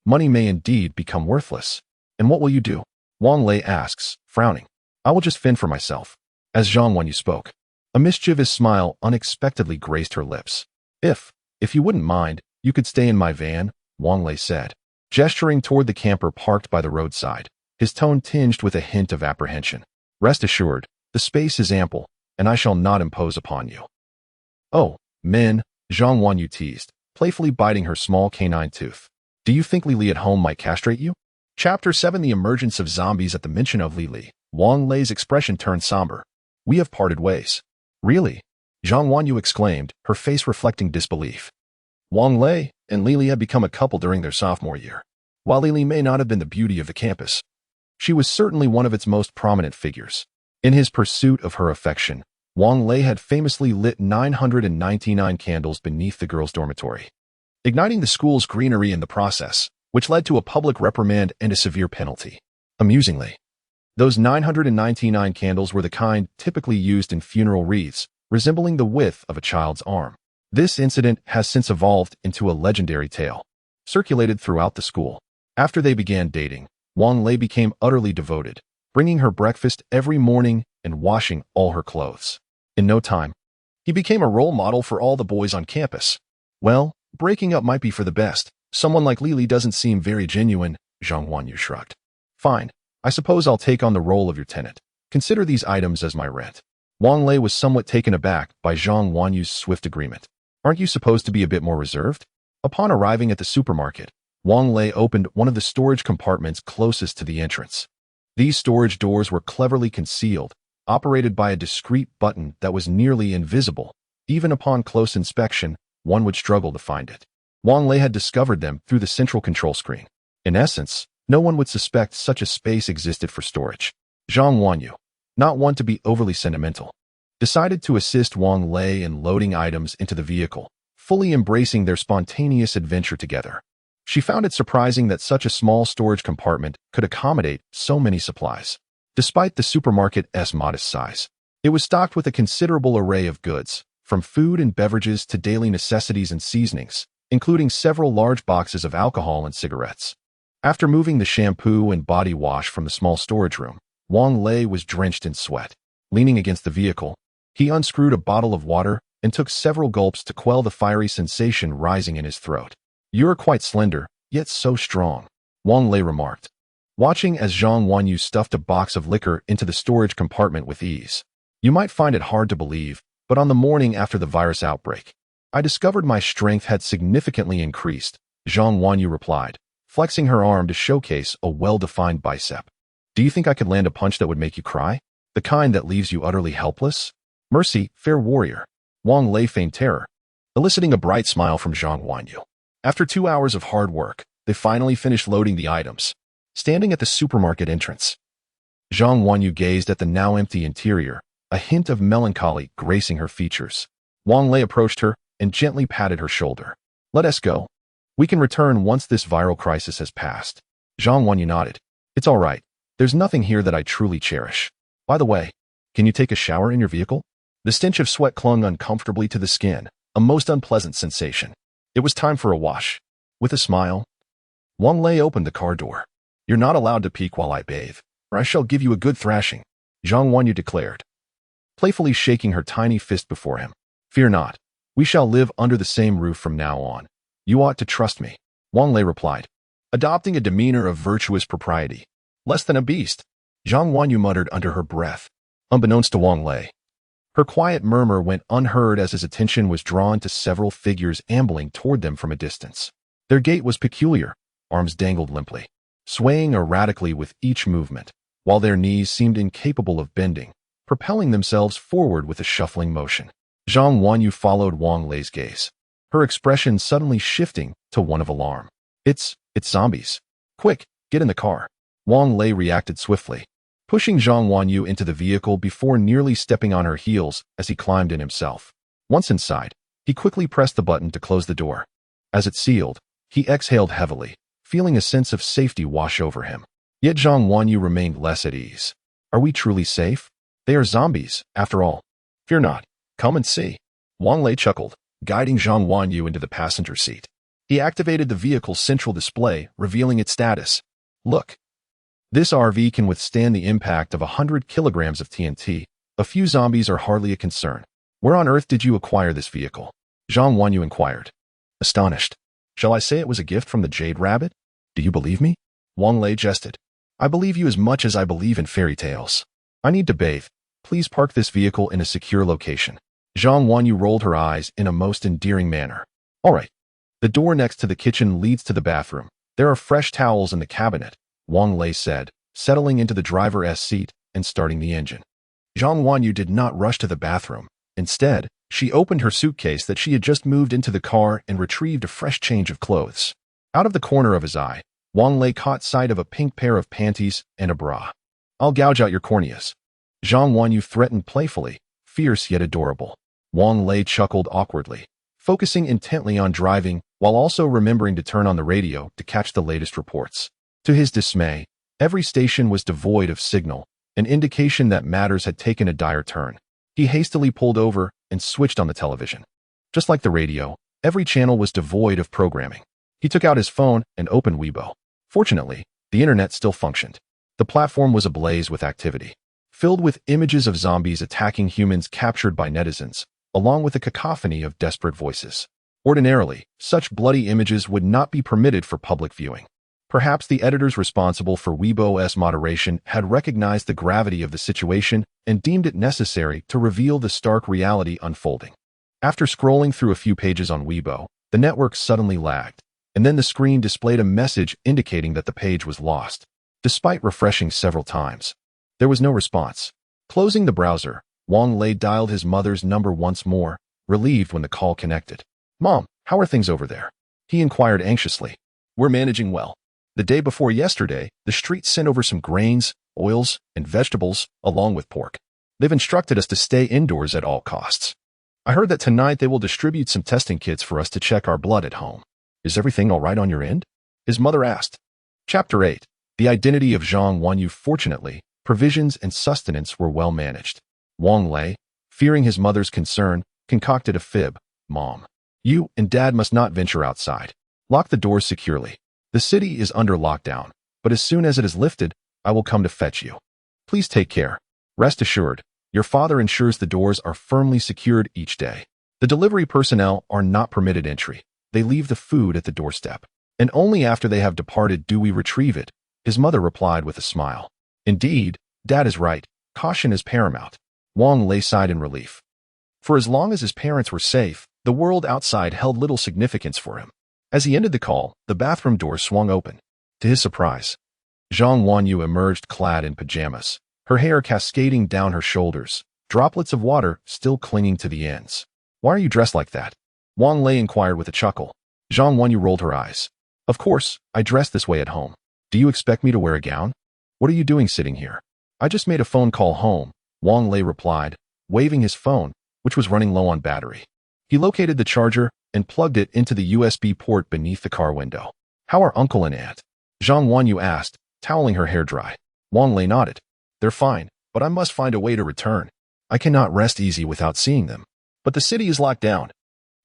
Money may indeed become worthless. And what will you do?" Wang Lei asks, frowning. "I will just fend for myself." As Zhang Wanyu spoke, a mischievous smile unexpectedly graced her lips. If you wouldn't mind, you could stay in my van," Wang Lei said, gesturing toward the camper parked by the roadside, his tone tinged with a hint of apprehension. "Rest assured, the space is ample, and I shall not impose upon you." "Oh, men," Zhang Wanyu teased, playfully biting her small canine tooth. "Do you think Lili at home might castrate you?" Chapter 7: The Emergence of Zombies. At the mention of Lili, Wang Lei's expression turned somber. "We have parted ways." "Really?" Zhang Wanyu exclaimed, her face reflecting disbelief. Wang Lei and Lili had become a couple during their sophomore year. While Lili may not have been the beauty of the campus, she was certainly one of its most prominent figures. In his pursuit of her affection, Wang Lei had famously lit 999 candles beneath the girls' dormitory, igniting the school's greenery in the process, which led to a public reprimand and a severe penalty. Amusingly, those 999 candles were the kind typically used in funeral wreaths, resembling the width of a child's arm. This incident has since evolved into a legendary tale, circulated throughout the school. After they began dating, Wang Lei became utterly devoted, bringing her breakfast every morning and washing all her clothes. In no time, he became a role model for all the boys on campus. "Well, breaking up might be for the best. Someone like Lili doesn't seem very genuine," Zhang Wanyu shrugged. "Fine, I suppose I'll take on the role of your tenant. Consider these items as my rent. Wang Lei was somewhat taken aback by Zhang Wanyu's swift agreement. Aren't you supposed to be a bit more reserved? Upon arriving at the supermarket, Wang Lei opened one of the storage compartments closest to the entrance. These storage doors were cleverly concealed, operated by a discreet button that was nearly invisible. Even upon close inspection, one would struggle to find it. Wang Lei had discovered them through the central control screen. In essence, no one would suspect such a space existed for storage. Zhang Wanyu, not one to be overly sentimental, decided to assist Wang Lei in loading items into the vehicle, fully embracing their spontaneous adventure together. She found it surprising that such a small storage compartment could accommodate so many supplies. Despite the supermarket's modest size, it was stocked with a considerable array of goods, from food and beverages to daily necessities and seasonings, including several large boxes of alcohol and cigarettes. After moving the shampoo and body wash from the small storage room, Wang Lei was drenched in sweat. Leaning against the vehicle, he unscrewed a bottle of water and took several gulps to quell the fiery sensation rising in his throat. "You're quite slender, yet so strong," Wang Lei remarked, watching as Zhang Wanyu stuffed a box of liquor into the storage compartment with ease. "You might find it hard to believe, but on the morning after the virus outbreak, I discovered my strength had significantly increased," Zhang Wanyu replied, flexing her arm to showcase a well-defined bicep. "Do you think I could land a punch that would make you cry? The kind that leaves you utterly helpless?" "Mercy, fair warrior." Wang Lei feigned terror, eliciting a bright smile from Zhang Wanyu. After 2 hours of hard work, they finally finished loading the items. Standing at the supermarket entrance, Zhang Wanyu gazed at the now empty interior, a hint of melancholy gracing her features. Wang Lei approached her and gently patted her shoulder. "Let us go. We can return once this viral crisis has passed." Zhang Wanyu nodded. "It's all right. There's nothing here that I truly cherish. By the way, can you take a shower in your vehicle?" The stench of sweat clung uncomfortably to the skin, a most unpleasant sensation. It was time for a wash. With a smile, Wang Lei opened the car door. "You're not allowed to peek while I bathe, or I shall give you a good thrashing," Zhang Wanyu declared, playfully shaking her tiny fist before him. "Fear not. We shall live under the same roof from now on. You ought to trust me," Wang Lei replied, adopting a demeanor of virtuous propriety. "Less than a beast," Zhang Wanyu muttered under her breath. Unbeknownst to Wang Lei, her quiet murmur went unheard as his attention was drawn to several figures ambling toward them from a distance. Their gait was peculiar. Arms dangled limply, swaying erratically with each movement, while their knees seemed incapable of bending, propelling themselves forward with a shuffling motion. Zhang Wanyu followed Wang Lei's gaze, her expression suddenly shifting to one of alarm. It's zombies. Quick, get in the car." Wang Lei reacted swiftly, pushing Zhang Wanyu into the vehicle before nearly stepping on her heels as he climbed in himself. Once inside, he quickly pressed the button to close the door. As it sealed, he exhaled heavily, feeling a sense of safety wash over him. Yet Zhang Wanyu remained less at ease. "Are we truly safe? They are zombies, after all." "Fear not. Come and see." Wang Lei chuckled, guiding Zhang Wanyu into the passenger seat. He activated the vehicle's central display, revealing its status. "Look. This RV can withstand the impact of 100 kilograms of TNT. A few zombies are hardly a concern. Where on earth did you acquire this vehicle?" Zhang Wanyu inquired, astonished. "Shall I say it was a gift from the Jade Rabbit? Do you believe me?" Wang Lei jested. "I believe you as much as I believe in fairy tales. I need to bathe. Please park this vehicle in a secure location." Zhang Wanyu rolled her eyes in a most endearing manner. "All right. The door next to the kitchen leads to the bathroom. There are fresh towels in the cabinet," Wang Lei said, settling into the driver's seat and starting the engine. Zhang Wanyu did not rush to the bathroom. Instead, she opened her suitcase that she had just moved into the car and retrieved a fresh change of clothes. Out of the corner of his eye, Wang Lei caught sight of a pink pair of panties and a bra. "I'll gouge out your corneas," Zhang Wanyu threatened playfully, fierce yet adorable. Wang Lei chuckled awkwardly, focusing intently on driving while also remembering to turn on the radio to catch the latest reports. To his dismay, every station was devoid of signal, an indication that matters had taken a dire turn. He hastily pulled over and switched on the television. Just like the radio, every channel was devoid of programming. He took out his phone and opened Weibo. Fortunately, the internet still functioned. The platform was ablaze with activity, filled with images of zombies attacking humans captured by netizens, along with a cacophony of desperate voices. Ordinarily, such bloody images would not be permitted for public viewing. Perhaps the editors responsible for Weibo's moderation had recognized the gravity of the situation and deemed it necessary to reveal the stark reality unfolding. After scrolling through a few pages on Weibo, the network suddenly lagged, and then the screen displayed a message indicating that the page was lost. Despite refreshing several times, there was no response. Closing the browser, Wang Lei dialed his mother's number once more, relieved when the call connected. "Mom, how are things over there?" he inquired anxiously. "We're managing well. The day before yesterday, the street sent over some grains, oils, and vegetables, along with pork. They've instructed us to stay indoors at all costs. I heard that tonight they will distribute some testing kits for us to check our blood at home. Is everything all right on your end?" his mother asked. Chapter 8. The identity of Zhang Wanyu. Fortunately, provisions and sustenance were well managed. Wang Lei, fearing his mother's concern, concocted a fib. "Mom, you and Dad must not venture outside. Lock the doors securely. The city is under lockdown, but as soon as it is lifted, I will come to fetch you. Please take care. Rest assured, your father ensures the doors are firmly secured each day. The delivery personnel are not permitted entry. They leave the food at the doorstep, and only after they have departed do we retrieve it," his mother replied with a smile. "Indeed, Dad is right. Caution is paramount." Wang Lei sighed in relief. For as long as his parents were safe, the world outside held little significance for him. As he ended the call, the bathroom door swung open. To his surprise, Zhang Wanyu emerged clad in pajamas, her hair cascading down her shoulders, droplets of water still clinging to the ends. "Why are you dressed like that?" Wang Lei inquired with a chuckle. Zhang Wanyu rolled her eyes. "Of course, I dress this way at home. Do you expect me to wear a gown? What are you doing sitting here?" "I just made a phone call home," Wang Lei replied, waving his phone, which was running low on battery. He located the charger and plugged it into the USB port beneath the car window. "How are Uncle and Aunt?" Zhang Wanyu asked, toweling her hair dry. Wang Lei nodded. "They're fine, but I must find a way to return. I cannot rest easy without seeing them. But the city is locked down.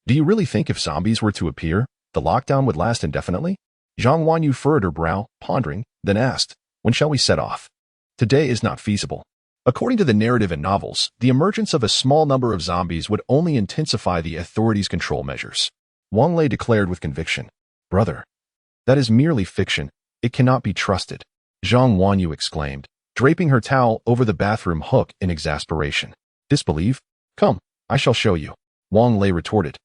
Do you really think if zombies were to appear, the lockdown would last indefinitely?" Zhang Wanyu furrowed her brow, pondering, then asked, "When shall we set off?" "Today is not feasible. According to the narrative and novels, the emergence of a small number of zombies would only intensify the authorities' control measures," Wang Lei declared with conviction. "Brother, that is merely fiction. It cannot be trusted," Zhang Wanyu exclaimed, draping her towel over the bathroom hook in exasperation. "Disbelieve? Come, I shall show you," Wang Lei retorted,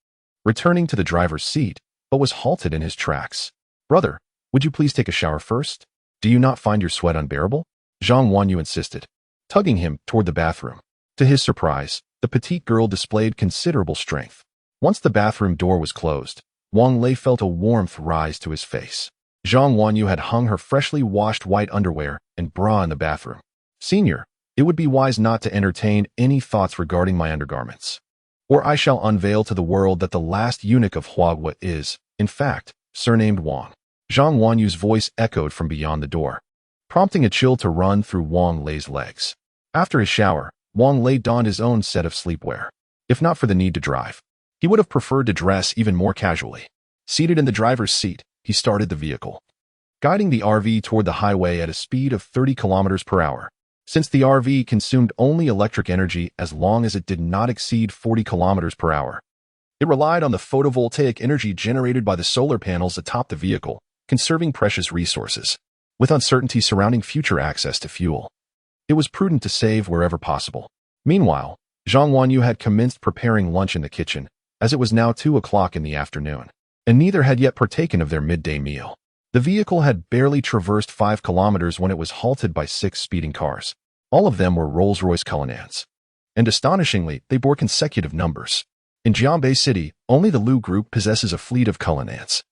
returning to the driver's seat, but was halted in his tracks. "Brother, would you please take a shower first? Do you not find your sweat unbearable?" Zhang Wanyu insisted, tugging him toward the bathroom. To his surprise, the petite girl displayed considerable strength. Once the bathroom door was closed, Wang Lei felt a warmth rise to his face. Zhang Wanyu had hung her freshly washed white underwear and bra in the bathroom. "Senior, it would be wise not to entertain any thoughts regarding my undergarments, or I shall unveil to the world that the last eunuch of Huagua is, in fact, surnamed Wang." Zhang Wanyu's voice echoed from beyond the door, prompting a chill to run through Wang Lei's legs. After his shower, Wang Lei donned his own set of sleepwear. If not for the need to drive, he would have preferred to dress even more casually. Seated in the driver's seat, he started the vehicle, guiding the RV toward the highway at a speed of 30 kilometers per hour. Since the RV consumed only electric energy as long as it did not exceed 40 kilometers per hour, it relied on the photovoltaic energy generated by the solar panels atop the vehicle, conserving precious resources. With uncertainty surrounding future access to fuel, it was prudent to save wherever possible. Meanwhile, Zhang Wanyu had commenced preparing lunch in the kitchen, as it was now 2 o'clock in the afternoon, and neither had yet partaken of their midday meal. The vehicle had barely traversed 5 kilometers when it was halted by 6 speeding cars. All of them were Rolls-Royce Cullinans, and astonishingly, they bore consecutive numbers. In Jianbei City, only the Lu Group possesses a fleet of Cullinans.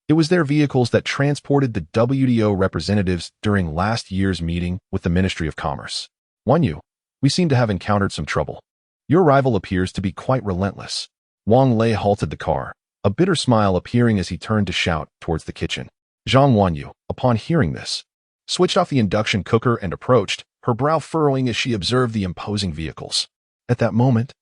It was their vehicles that transported the WTO representatives during last year's meeting with the Ministry of Commerce. "Wanyu, we seem to have encountered some trouble. Your rival appears to be quite relentless." Wang Lei halted the car, a bitter smile appearing as he turned to shout towards the kitchen. Zhang Wanyu, upon hearing this, switched off the induction cooker and approached, her brow furrowing as she observed the imposing vehicles. At that moment,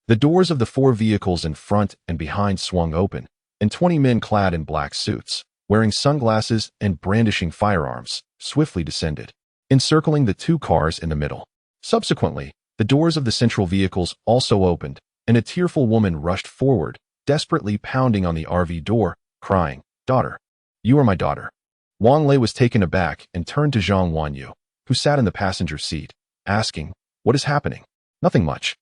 the doors of the 4 vehicles in front and behind swung open, and 20 men clad in black suits, wearing sunglasses and brandishing firearms, swiftly descended, encircling the 2 cars in the middle. Subsequently, the doors of the central vehicles also opened, and a tearful woman rushed forward, desperately pounding on the RV door, crying, "Daughter, you are my daughter. Wang Lei was taken aback and turned to Zhang Wanyu, who sat in the passenger seat, asking, "What is happening?" "Nothing much."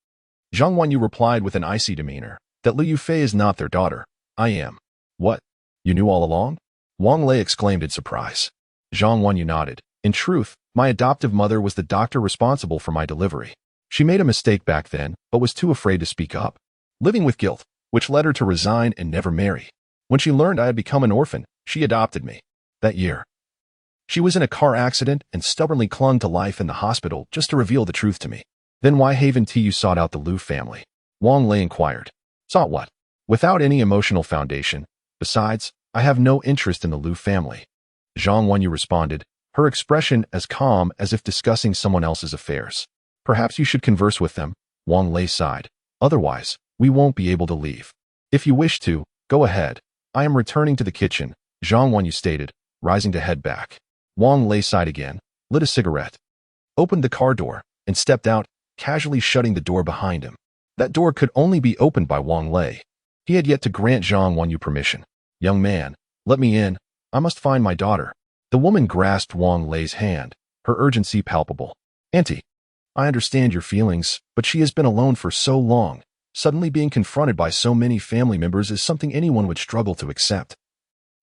Zhang Wanyu replied with an icy demeanor, "That Liu Yufei is not their daughter. I am." "What? You knew all along?" Wang Lei exclaimed in surprise. Zhang Wanyu nodded. "In truth, my adoptive mother was the doctor responsible for my delivery. She made a mistake back then, but was too afraid to speak up, living with guilt, which led her to resign and never marry. When she learned I had become an orphan, she adopted me. That year, she was in a car accident and stubbornly clung to life in the hospital just to reveal the truth to me." "Then why haven't you sought out the Liu family?" Wang Lei inquired. "Sought what?" "Without any emotional foundation. Besides, I have no interest in the Liu family." Zhang Wanyu responded, her expression as calm as if discussing someone else's affairs. "Perhaps you should converse with them," Wang Lei sighed. "Otherwise, we won't be able to leave. If you wish to, go ahead. I am returning to the kitchen," Zhang Wanyu stated, rising to head back. Wang Lei sighed again, lit a cigarette, opened the car door, and stepped out, casually shutting the door behind him. That door could only be opened by Wang Lei. He had yet to grant Zhang Wanyu permission. "Young man, let me in. I must find my daughter." The woman grasped Wang Lei's hand, her urgency palpable. "Auntie, I understand your feelings, but she has been alone for so long. Suddenly being confronted by so many family members is something anyone would struggle to accept."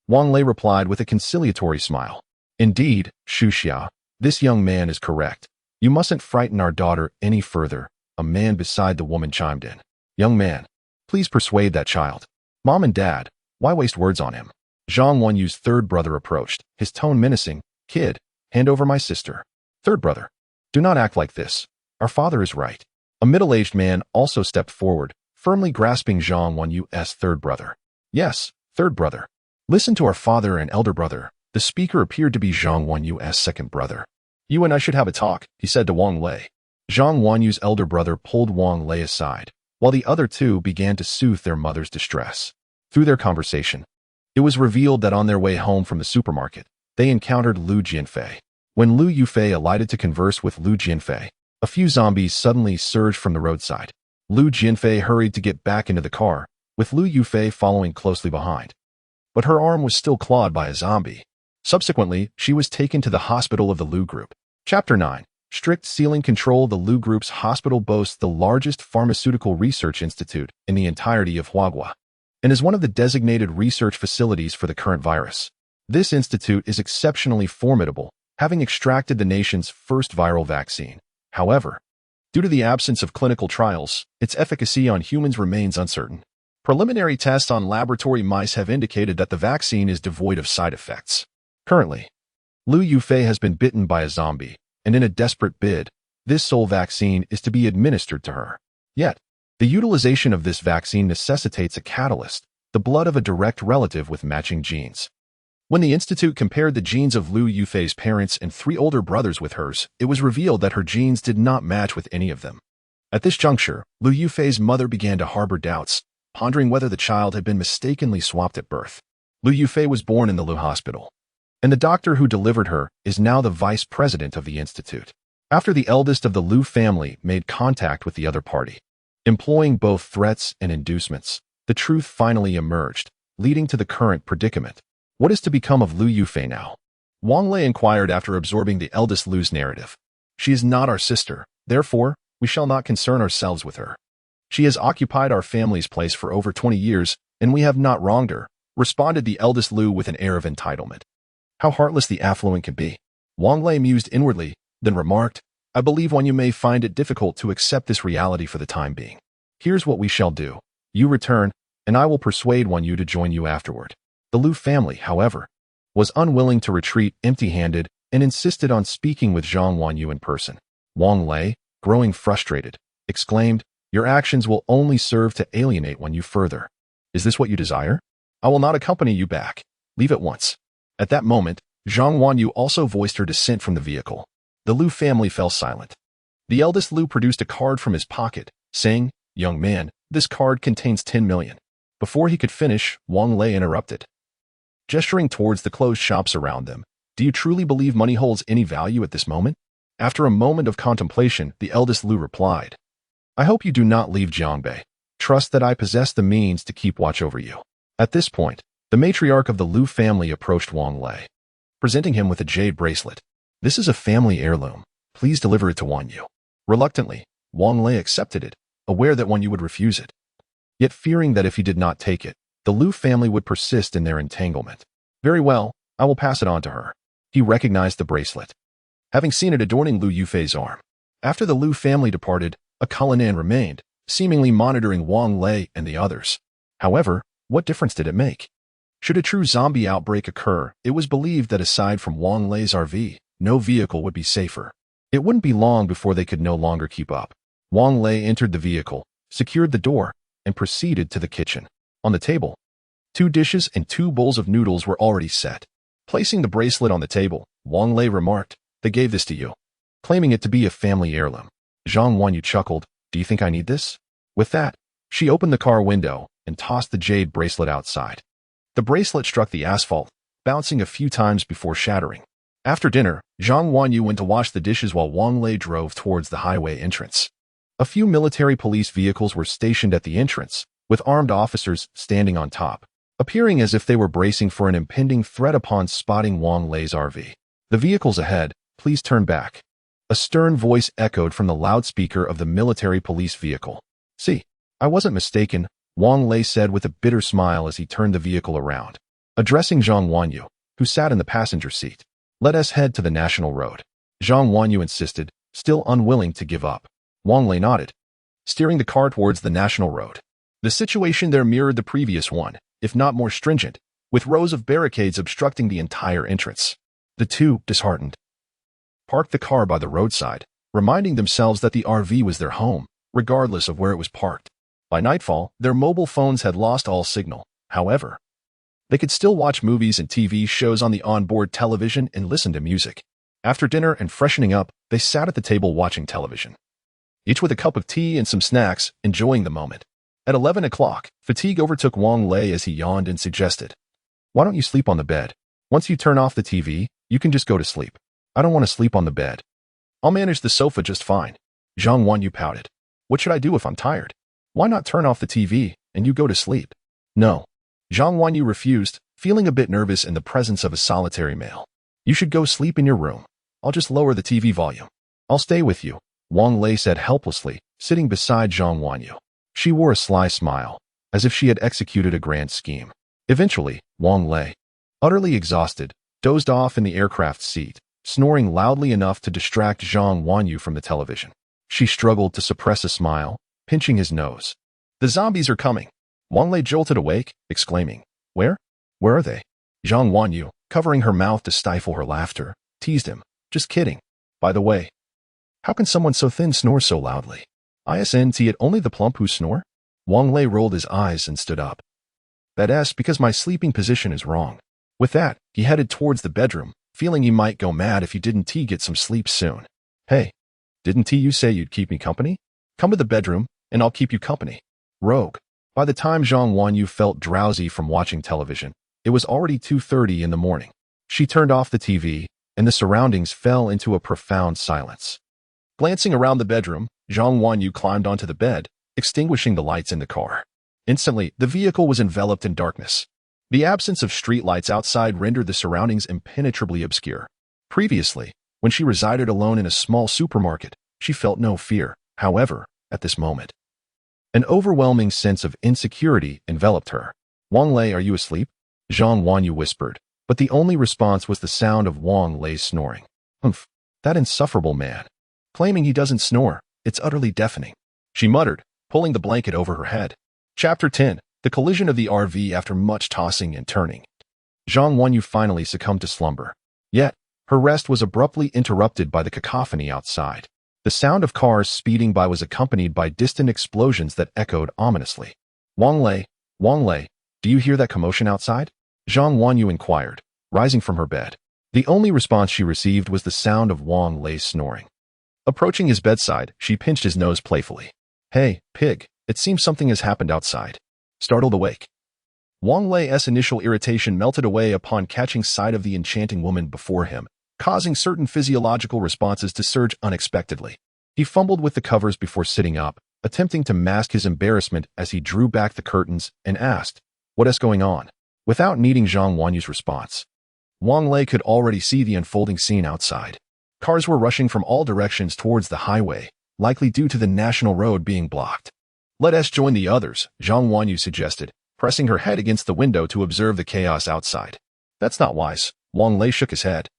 Wang Lei replied with a conciliatory smile. "Indeed, Xu Xia, this young man is correct. You mustn't frighten our daughter any further," a man beside the woman chimed in. "Young man, please persuade that child. Mom and Dad, why waste words on him?" Zhang Wanyu's third brother approached, his tone menacing. "Kid, hand over my sister." "Third brother, do not act like this. Our father is right." A middle-aged man also stepped forward, firmly grasping Zhang Wanyu's third brother. "Yes, third brother. Listen to our father and elder brother." The speaker appeared to be Zhang Wanyu's second brother. "You and I should have a talk," he said to Wang Lei. Zhang Wanyu's elder brother pulled Wang Lei aside, while the other two began to soothe their mother's distress. Through their conversation, it was revealed that on their way home from the supermarket, they encountered Liu Jianfei. When Liu Yufei alighted to converse with Liu Jianfei, a few zombies suddenly surged from the roadside. Liu Jianfei hurried to get back into the car, with Liu Yufei following closely behind. But her arm was still clawed by a zombie. Subsequently, she was taken to the hospital of the Liu Group. Chapter 9. Strict Ceiling Control. The Liu Group's hospital boasts the largest pharmaceutical research institute in the entirety of Huaghua, and is one of the designated research facilities for the current virus. This institute is exceptionally formidable, having extracted the nation's first viral vaccine. However, due to the absence of clinical trials, its efficacy on humans remains uncertain. Preliminary tests on laboratory mice have indicated that the vaccine is devoid of side effects. Currently, Liu Yufei has been bitten by a zombie, and in a desperate bid, this sole vaccine is to be administered to her. Yet, the utilization of this vaccine necessitates a catalyst, the blood of a direct relative with matching genes. When the institute compared the genes of Liu Yufei's parents and 3 older brothers with hers, it was revealed that her genes did not match with any of them. At this juncture, Liu Yufei's mother began to harbor doubts, pondering whether the child had been mistakenly swapped at birth. Liu Yufei was born in the Liu Hospital, and the doctor who delivered her is now the vice president of the institute. After the eldest of the Liu family made contact with the other party, employing both threats and inducements, the truth finally emerged, leading to the current predicament. What is to become of Liu Yufei now? Wang Lei inquired after absorbing the eldest Liu's narrative. "She is not our sister, therefore, we shall not concern ourselves with her. She has occupied our family's place for over 20 years, and we have not wronged her," responded the eldest Liu with an air of entitlement. How heartless the affluent can be. Wang Lei mused inwardly, then remarked, "I believe you may find it difficult to accept this reality for the time being. Here's what we shall do. You return, and I will persuade you to join you afterward." The Liu family, however, was unwilling to retreat empty-handed and insisted on speaking with Zhang Wanyu in person. Wang Lei, growing frustrated, exclaimed, "Your actions will only serve to alienate you further. Is this what you desire? I will not accompany you back. Leave at once." At that moment, Zhang Wanyu also voiced her dissent from the vehicle. The Liu family fell silent. The eldest Liu produced a card from his pocket, saying, "Young man, this card contains 10 million. Before he could finish, Wang Lei interrupted, gesturing towards the closed shops around them. "Do you truly believe money holds any value at this moment?" After a moment of contemplation, the eldest Liu replied, "I hope you do not leave Jiangbei. Trust that I possess the means to keep watch over you." At this point, the matriarch of the Liu family approached Wang Lei. presenting him with a jade bracelet. "This is a family heirloom. Please deliver it to Wanyu." Reluctantly, Wang Lei accepted it, aware that Wanyu would refuse it. Yet fearing that if he did not take it, the Liu family would persist in their entanglement. "Very well, I will pass it on to her." He recognized the bracelet, having seen it adorning Liu Yufei's arm. After the Liu family departed, a Cullinan remained, seemingly monitoring Wang Lei and the others. However, what difference did it make? Should a true zombie outbreak occur, it was believed that aside from Wang Lei's RV, no vehicle would be safer. It wouldn't be long before they could no longer keep up. Wang Lei entered the vehicle, secured the door, and proceeded to the kitchen. On the table, 2 dishes and 2 bowls of noodles were already set. Placing the bracelet on the table, Wang Lei remarked, "They gave this to you," claiming it to be a family heirloom. Zhang Wanyu chuckled, "Do you think I need this?" With that, she opened the car window and tossed the jade bracelet outside. The bracelet struck the asphalt, bouncing a few times before shattering. After dinner, Zhang Wanyu went to wash the dishes while Wang Lei drove towards the highway entrance. A few military police vehicles were stationed at the entrance, with armed officers standing on top, appearing as if they were bracing for an impending threat upon spotting Wang Lei's RV. "The vehicle's ahead, please turn back." A stern voice echoed from the loudspeaker of the military police vehicle. "See, I wasn't mistaken," Wang Lei said with a bitter smile as he turned the vehicle around. Addressing Zhang Wanyu, who sat in the passenger seat, "Let us head to the national road." Zhang Wanyu insisted, still unwilling to give up. Wang Lei nodded, steering the car towards the national road. The situation there mirrored the previous one, if not more stringent, with rows of barricades obstructing the entire entrance. The two, disheartened, parked the car by the roadside, reminding themselves that the RV was their home, regardless of where it was parked. By nightfall, their mobile phones had lost all signal. However, they could still watch movies and TV shows on the onboard television and listen to music. After dinner and freshening up, they sat at the table watching television, each with a cup of tea and some snacks, enjoying the moment. At 11 o'clock, fatigue overtook Wang Lei as he yawned and suggested, "Why don't you sleep on the bed? Once you turn off the TV, you can just go to sleep." "I don't want to sleep on the bed. I'll manage the sofa just fine." Zhang Wanyu pouted. "What should I do if I'm tired?" "Why not turn off the TV and you go to sleep?" "No." Zhang Wanyu refused, feeling a bit nervous in the presence of a solitary male. "You should go sleep in your room. I'll just lower the TV volume." "I'll stay with you," Wang Lei said helplessly, sitting beside Zhang Wanyu. She wore a sly smile, as if she had executed a grand scheme. Eventually, Wang Lei, utterly exhausted, dozed off in the aircraft seat, snoring loudly enough to distract Zhang Wanyu from the television. She struggled to suppress a smile, pinching his nose. "The zombies are coming." Wang Lei jolted awake, exclaiming, "Where? Where are they?" Zhang Wanyu, covering her mouth to stifle her laughter, teased him. "Just kidding. By the way, how can someone so thin snore so loudly? Isn't it only the plump who snore?" Wang Lei rolled his eyes and stood up. "That's because my sleeping position is wrong." With that, he headed towards the bedroom, feeling he might go mad if he didn't get some sleep soon. "Hey, didn't you say you'd keep me company? Come to the bedroom, and I'll keep you company." Rogue. By the time Zhang Wanyu felt drowsy from watching television, it was already 2:30 in the morning. She turned off the TV, and the surroundings fell into a profound silence. Glancing around the bedroom, Zhang Wanyu climbed onto the bed, extinguishing the lights in the car. Instantly, the vehicle was enveloped in darkness. The absence of streetlights outside rendered the surroundings impenetrably obscure. Previously, when she resided alone in a small supermarket, she felt no fear. However, at this moment, an overwhelming sense of insecurity enveloped her. "Wang Lei, are you asleep?" Zhang Wanyu whispered, but the only response was the sound of Wang Lei's snoring. "Humph, that insufferable man. Claiming he doesn't snore, it's utterly deafening," she muttered, pulling the blanket over her head. Chapter 10. The collision of the RV after much tossing and turning. Zhang Wanyu finally succumbed to slumber. Yet, her rest was abruptly interrupted by the cacophony outside. The sound of cars speeding by was accompanied by distant explosions that echoed ominously. Wang Lei, do you hear that commotion outside?" Zhang Wanyu inquired, rising from her bed. The only response she received was the sound of Wang Lei's snoring. Approaching his bedside, she pinched his nose playfully. "Hey, pig, it seems something has happened outside." Startled awake, Wang Lei's initial irritation melted away upon catching sight of the enchanting woman before him, causing certain physiological responses to surge unexpectedly. He fumbled with the covers before sitting up, attempting to mask his embarrassment as he drew back the curtains and asked, "What is going on?" Without needing Zhang Wanyu's response, Wang Lei could already see the unfolding scene outside. Cars were rushing from all directions towards the highway, likely due to the national road being blocked. "Let us join the others," Zhang Wanyu suggested, pressing her head against the window to observe the chaos outside. "That's not wise," Wang Lei shook his head.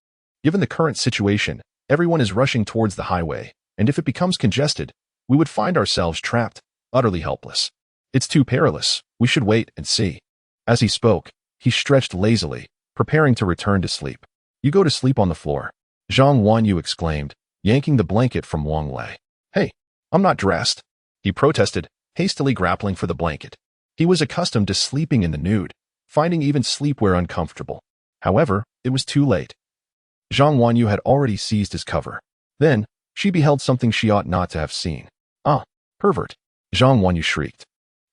"Given the current situation, everyone is rushing towards the highway, and if it becomes congested, we would find ourselves trapped, utterly helpless. It's too perilous. We should wait and see." As he spoke, he stretched lazily, preparing to return to sleep. "You go to sleep on the floor," Zhang Wanyu exclaimed, yanking the blanket from Wang Lei. "Hey, I'm not dressed," he protested, hastily grappling for the blanket. He was accustomed to sleeping in the nude, finding even sleepwear uncomfortable. However, it was too late. Zhang Wanyu had already seized his cover. Then, she beheld something she ought not to have seen. "Ah, pervert," Zhang Wanyu shrieked,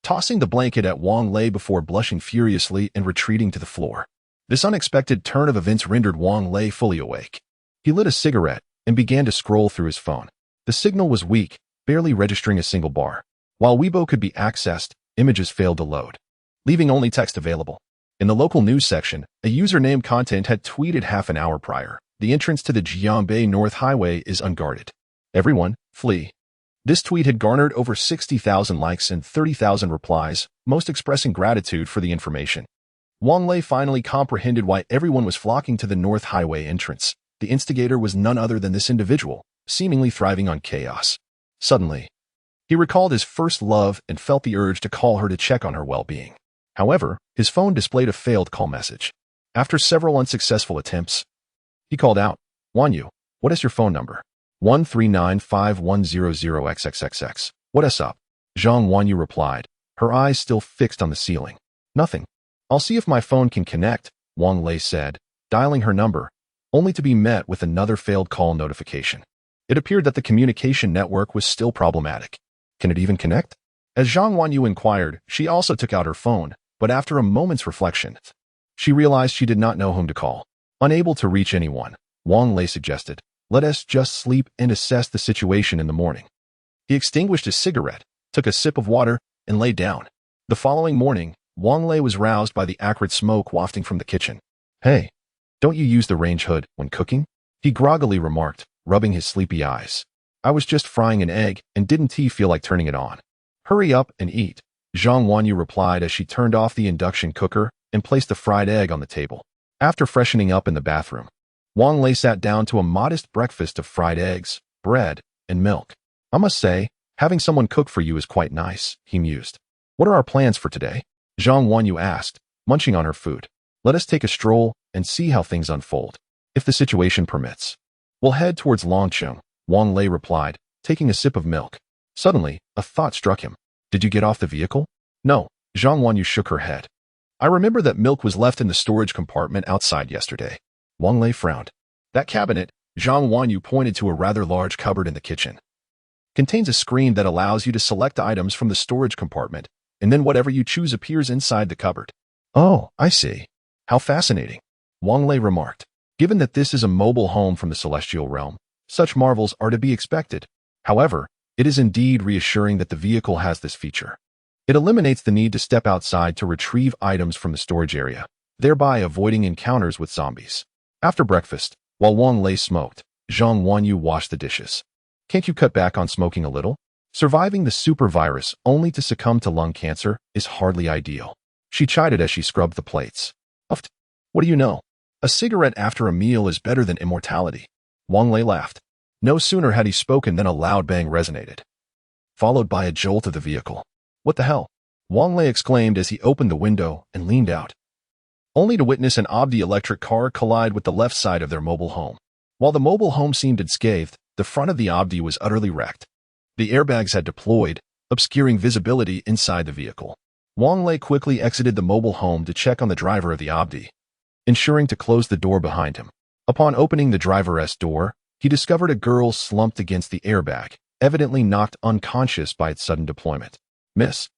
tossing the blanket at Wang Lei before blushing furiously and retreating to the floor. This unexpected turn of events rendered Wang Lei fully awake. He lit a cigarette and began to scroll through his phone. The signal was weak, barely registering a single bar. While Weibo could be accessed, images failed to load, leaving only text available. In the local news section, a user named Content had tweeted half an hour prior, "The entrance to the Jiangbei North Highway is unguarded. Everyone, flee." This tweet had garnered over 60,000 likes and 30,000 replies, most expressing gratitude for the information. Wang Lei finally comprehended why everyone was flocking to the North Highway entrance. The instigator was none other than this individual, seemingly thriving on chaos. Suddenly, he recalled his first love and felt the urge to call her to check on her well-being. However, his phone displayed a failed call message. After several unsuccessful attempts, he called out, "Wanyu, what is your phone number?" 1395100XXXX. "What up?" Zhang Wanyu replied, her eyes still fixed on the ceiling. "Nothing. I'll see if my phone can connect," Wang Lei said, dialing her number, only to be met with another failed call notification. It appeared that the communication network was still problematic. "Can it even connect?" As Zhang Wanyu inquired, she also took out her phone, but after a moment's reflection, she realized she did not know whom to call. Unable to reach anyone, Wang Lei suggested, "Let us just sleep and assess the situation in the morning." He extinguished his cigarette, took a sip of water, and lay down. The following morning, Wang Lei was roused by the acrid smoke wafting from the kitchen. "Hey, don't you use the range hood when cooking?" he groggily remarked, rubbing his sleepy eyes. "I was just frying an egg and didn't feel like turning it on." "Hurry up and eat," Zhang Wanyu replied as she turned off the induction cooker and placed the fried egg on the table. After freshening up in the bathroom, Wang Lei sat down to a modest breakfast of fried eggs, bread, and milk. "I must say, having someone cook for you is quite nice," he mused. "What are our plans for today?" Zhang Wanyu asked, munching on her food. "Let us take a stroll and see how things unfold. If the situation permits, we'll head towards Longcheng," Wang Lei replied, taking a sip of milk. Suddenly, a thought struck him. "Did you get off the vehicle?" "No," Zhang Wanyu shook her head. "I remember that milk was left in the storage compartment outside yesterday." Wang Lei frowned. "That cabinet," Zhang Wanyu pointed to a rather large cupboard in the kitchen, "contains a screen that allows you to select items from the storage compartment, and then whatever you choose appears inside the cupboard." "Oh, I see. How fascinating," Wang Lei remarked. Given that this is a mobile home from the celestial realm, such marvels are to be expected. However, it is indeed reassuring that the vehicle has this feature. It eliminates the need to step outside to retrieve items from the storage area, thereby avoiding encounters with zombies. After breakfast, while Wang Lei smoked, Zhang Wanyu washed the dishes. "Can't you cut back on smoking a little? Surviving the super virus only to succumb to lung cancer is hardly ideal," she chided as she scrubbed the plates. "Uft. What do you know? A cigarette after a meal is better than immortality." Wang Lei laughed. No sooner had he spoken than a loud bang resonated, followed by a jolt of the vehicle. "What the hell?" Wang Lei exclaimed as he opened the window and leaned out, only to witness an Audi electric car collide with the left side of their mobile home. While the mobile home seemed unscathed, the front of the Audi was utterly wrecked. The airbags had deployed, obscuring visibility inside the vehicle. Wang Lei quickly exited the mobile home to check on the driver of the Audi, ensuring to close the door behind him. Upon opening the driver's door, he discovered a girl slumped against the airbag, evidently knocked unconscious by its sudden deployment. "Miss,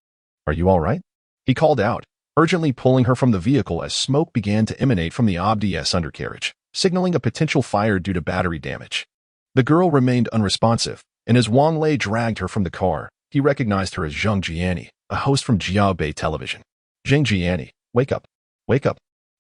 are you all right?" he called out, urgently pulling her from the vehicle as smoke began to emanate from the Audi's undercarriage, signaling a potential fire due to battery damage. The girl remained unresponsive, and as Wang Lei dragged her from the car, he recognized her as Zheng Jiani, a host from Jiaobei television. "Zheng Jiani, wake up,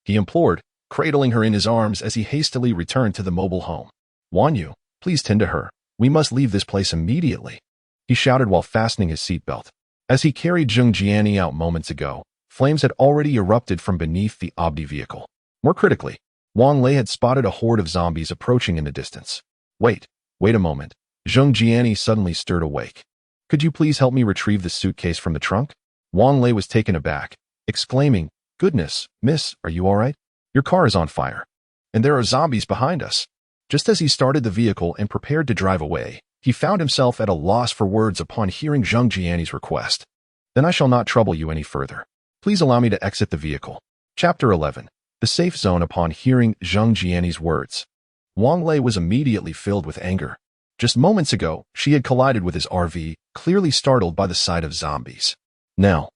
he implored, cradling her in his arms as he hastily returned to the mobile home. "Wanyu, please tend to her. We must leave this place immediately," he shouted while fastening his seatbelt. As he carried Zheng Jiani out moments ago, flames had already erupted from beneath the Obdi vehicle. More critically, Wang Lei had spotted a horde of zombies approaching in the distance. Wait a moment. Zheng Jiani suddenly stirred awake. "Could you please help me retrieve the suitcase from the trunk?" Wang Lei was taken aback, exclaiming, "Goodness, miss, are you all right? Your car is on fire. And there are zombies behind us." Just as he started the vehicle and prepared to drive away, he found himself at a loss for words upon hearing Zheng Jiani's request. "Then I shall not trouble you any further. Please allow me to exit the vehicle." Chapter 11. The Safe Zone. Upon hearing Zheng Jiani's words, Wang Lei was immediately filled with anger. Just moments ago, she had collided with his RV, clearly startled by the sight of zombies. Now,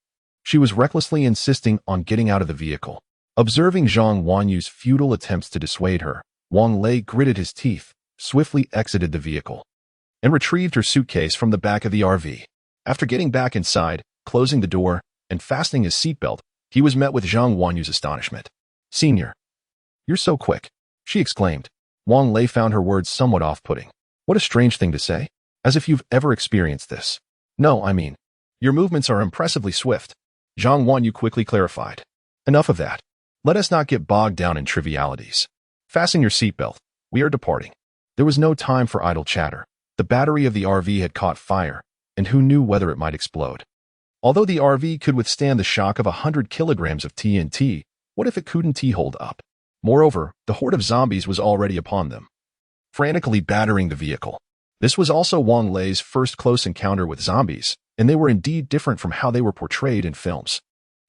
she was recklessly insisting on getting out of the vehicle. Observing Zhang Wanyu's futile attempts to dissuade her, Wang Lei gritted his teeth, swiftly exited the vehicle, and retrieved her suitcase from the back of the RV. After getting back inside, closing the door, and fastening his seatbelt, he was met with Zhang Wanyu's astonishment. "Senior, you're so quick," she exclaimed. Wang Lei found her words somewhat off-putting. "What a strange thing to say. As if you've ever experienced this." "No, I mean, your movements are impressively swift," Zhang Wanyu quickly clarified. "Enough of that. Let us not get bogged down in trivialities. Fasten your seatbelt. We are departing." There was no time for idle chatter. The battery of the RV had caught fire, and who knew whether it might explode. Although the RV could withstand the shock of 100 kilograms of TNT, what if it couldn't hold up? Moreover, the horde of zombies was already upon them, frantically battering the vehicle. This was also Wang Lei's first close encounter with zombies, and they were indeed different from how they were portrayed in films.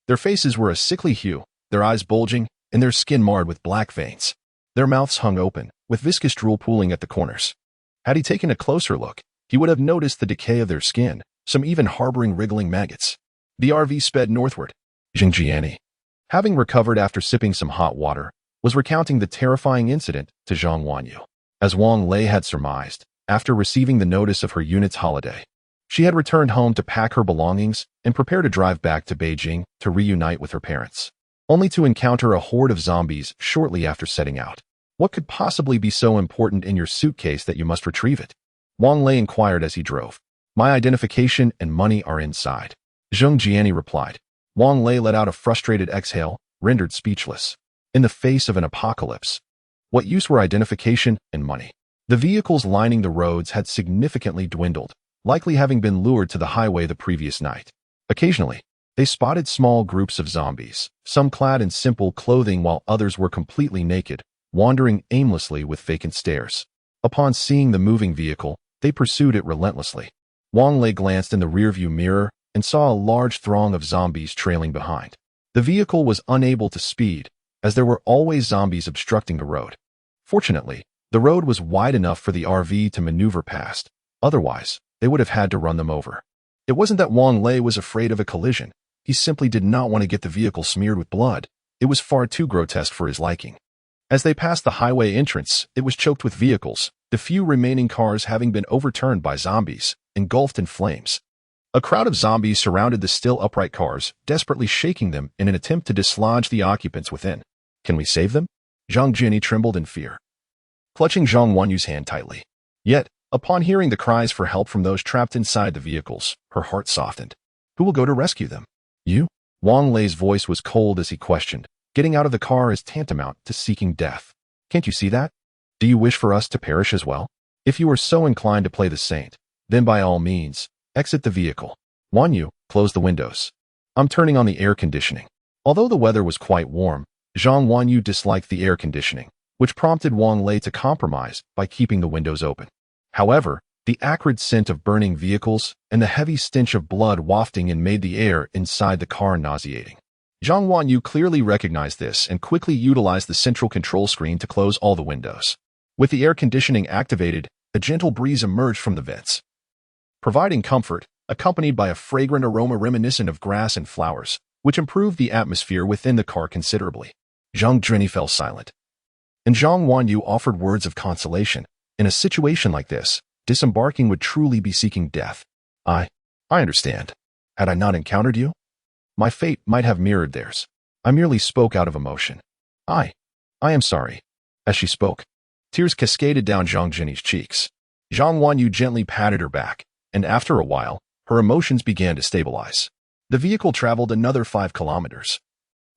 Their faces were a sickly hue, their eyes bulging, and their skin marred with black veins. Their mouths hung open, with viscous drool pooling at the corners. Had he taken a closer look, he would have noticed the decay of their skin, some even harboring wriggling maggots. The RV sped northward. Zheng Jiani, having recovered after sipping some hot water, was recounting the terrifying incident to Zhang Wanyu. As Wang Lei had surmised, after receiving the notice of her unit's holiday, she had returned home to pack her belongings and prepare to drive back to Beijing to reunite with her parents, only to encounter a horde of zombies shortly after setting out. "What could possibly be so important in your suitcase that you must retrieve it?" Wang Lei inquired as he drove. "My identification and money are inside," Zheng Jiani replied. Wang Lei let out a frustrated exhale, rendered speechless. In the face of an apocalypse, what use were identification and money? The vehicles lining the roads had significantly dwindled, likely having been lured to the highway the previous night. Occasionally, they spotted small groups of zombies, some clad in simple clothing while others were completely naked, wandering aimlessly with vacant stares. Upon seeing the moving vehicle, they pursued it relentlessly. Wang Lei glanced in the rearview mirror and saw a large throng of zombies trailing behind. The vehicle was unable to speed, as there were always zombies obstructing the road. Fortunately, the road was wide enough for the RV to maneuver past. Otherwise, they would have had to run them over. It wasn't that Wang Lei was afraid of a collision. He simply did not want to get the vehicle smeared with blood. It was far too grotesque for his liking. As they passed the highway entrance, it was choked with vehicles, the few remaining cars having been overturned by zombies, engulfed in flames. A crowd of zombies surrounded the still upright cars, desperately shaking them in an attempt to dislodge the occupants within. "Can we save them?" Zhang Jiani trembled in fear, clutching Zhang Wanyu's hand tightly. Yet, upon hearing the cries for help from those trapped inside the vehicles, her heart softened. "Who will go to rescue them?" "You?" Wang Lei's voice was cold as he questioned. "Getting out of the car is tantamount to seeking death. Can't you see that? Do you wish for us to perish as well? If you are so inclined to play the saint, then by all means, exit the vehicle. Wanyu, close the windows. I'm turning on the air conditioning." Although the weather was quite warm, Zhang Wanyu disliked the air conditioning, which prompted Wang Lei to compromise by keeping the windows open. However, the acrid scent of burning vehicles and the heavy stench of blood wafting in made the air inside the car nauseating. Zhang Wanyu clearly recognized this and quickly utilized the central control screen to close all the windows. With the air conditioning activated, a gentle breeze emerged from the vents, providing comfort, accompanied by a fragrant aroma reminiscent of grass and flowers, which improved the atmosphere within the car considerably. Zhang Jiani fell silent, and Zhang Wanyu offered words of consolation. In a situation like this, disembarking would truly be seeking death. I understand. Had I not encountered you, my fate might have mirrored theirs. I merely spoke out of emotion. I am sorry. As she spoke, tears cascaded down Zhang Jinny's cheeks. Zhang Wanyu gently patted her back, and after a while, her emotions began to stabilize. The vehicle traveled another 5 kilometers,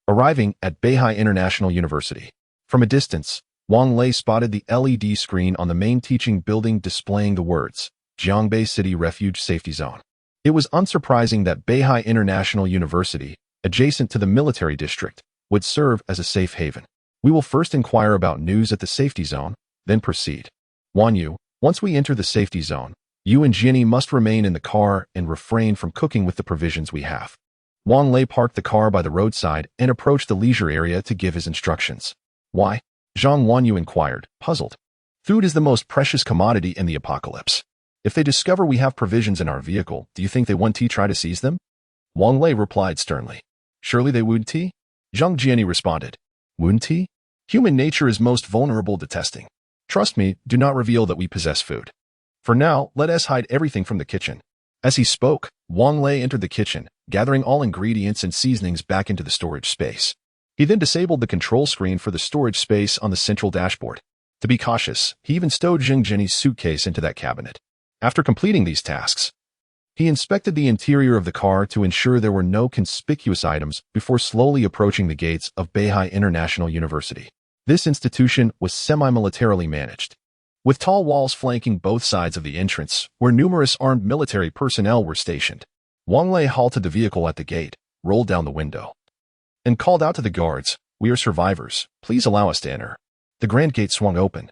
arriving at Beihai International University. From a distance, Wang Lei spotted the LED screen on the main teaching building displaying the words, Jiangbei City Refuge Safety Zone. It was unsurprising that Beihai International University, adjacent to the military district, would serve as a safe haven. We will first inquire about news at the safety zone, then proceed. Wanyu, once we enter the safety zone, you and Jinny must remain in the car and refrain from cooking with the provisions we have. Wang Lei parked the car by the roadside and approached the leisure area to give his instructions. Why? Zhang Wanyu inquired, puzzled. Food is the most precious commodity in the apocalypse. If they discover we have provisions in our vehicle, do you think they wouldn't try to seize them? Wang Lei replied sternly. Surely they wouldn't. Zhang Jianyi responded. Wouldn't? Human nature is most vulnerable to testing. Trust me, do not reveal that we possess food. For now, let us hide everything from the kitchen. As he spoke, Wang Lei entered the kitchen, gathering all ingredients and seasonings back into the storage space. He then disabled the control screen for the storage space on the central dashboard. To be cautious, he even stowed Zhang Jinny's suitcase into that cabinet. After completing these tasks, he inspected the interior of the car to ensure there were no conspicuous items before slowly approaching the gates of Beihai International University. This institution was semi-militarily managed, with tall walls flanking both sides of the entrance, where numerous armed military personnel were stationed. Wang Lei halted the vehicle at the gate, rolled down the window, and called out to the guards, "We are survivors. Please allow us to enter." The grand gate swung open,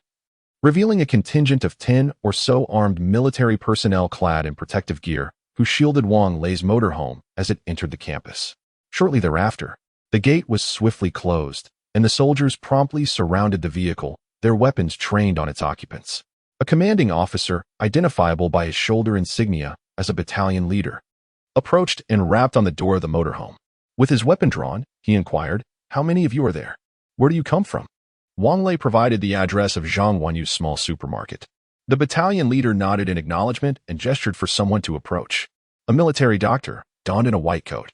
revealing a contingent of 10 or so armed military personnel clad in protective gear, who shielded Wang Lei's motorhome as it entered the campus. Shortly thereafter, the gate was swiftly closed, and the soldiers promptly surrounded the vehicle, their weapons trained on its occupants. A commanding officer, identifiable by his shoulder insignia as a battalion leader, approached and rapped on the door of the motorhome. With his weapon drawn, he inquired, "How many of you are there? Where do you come from?" Wang Lei provided the address of Zhang Wanyu's small supermarket. The battalion leader nodded in acknowledgement and gestured for someone to approach. A military doctor, donned in a white coat,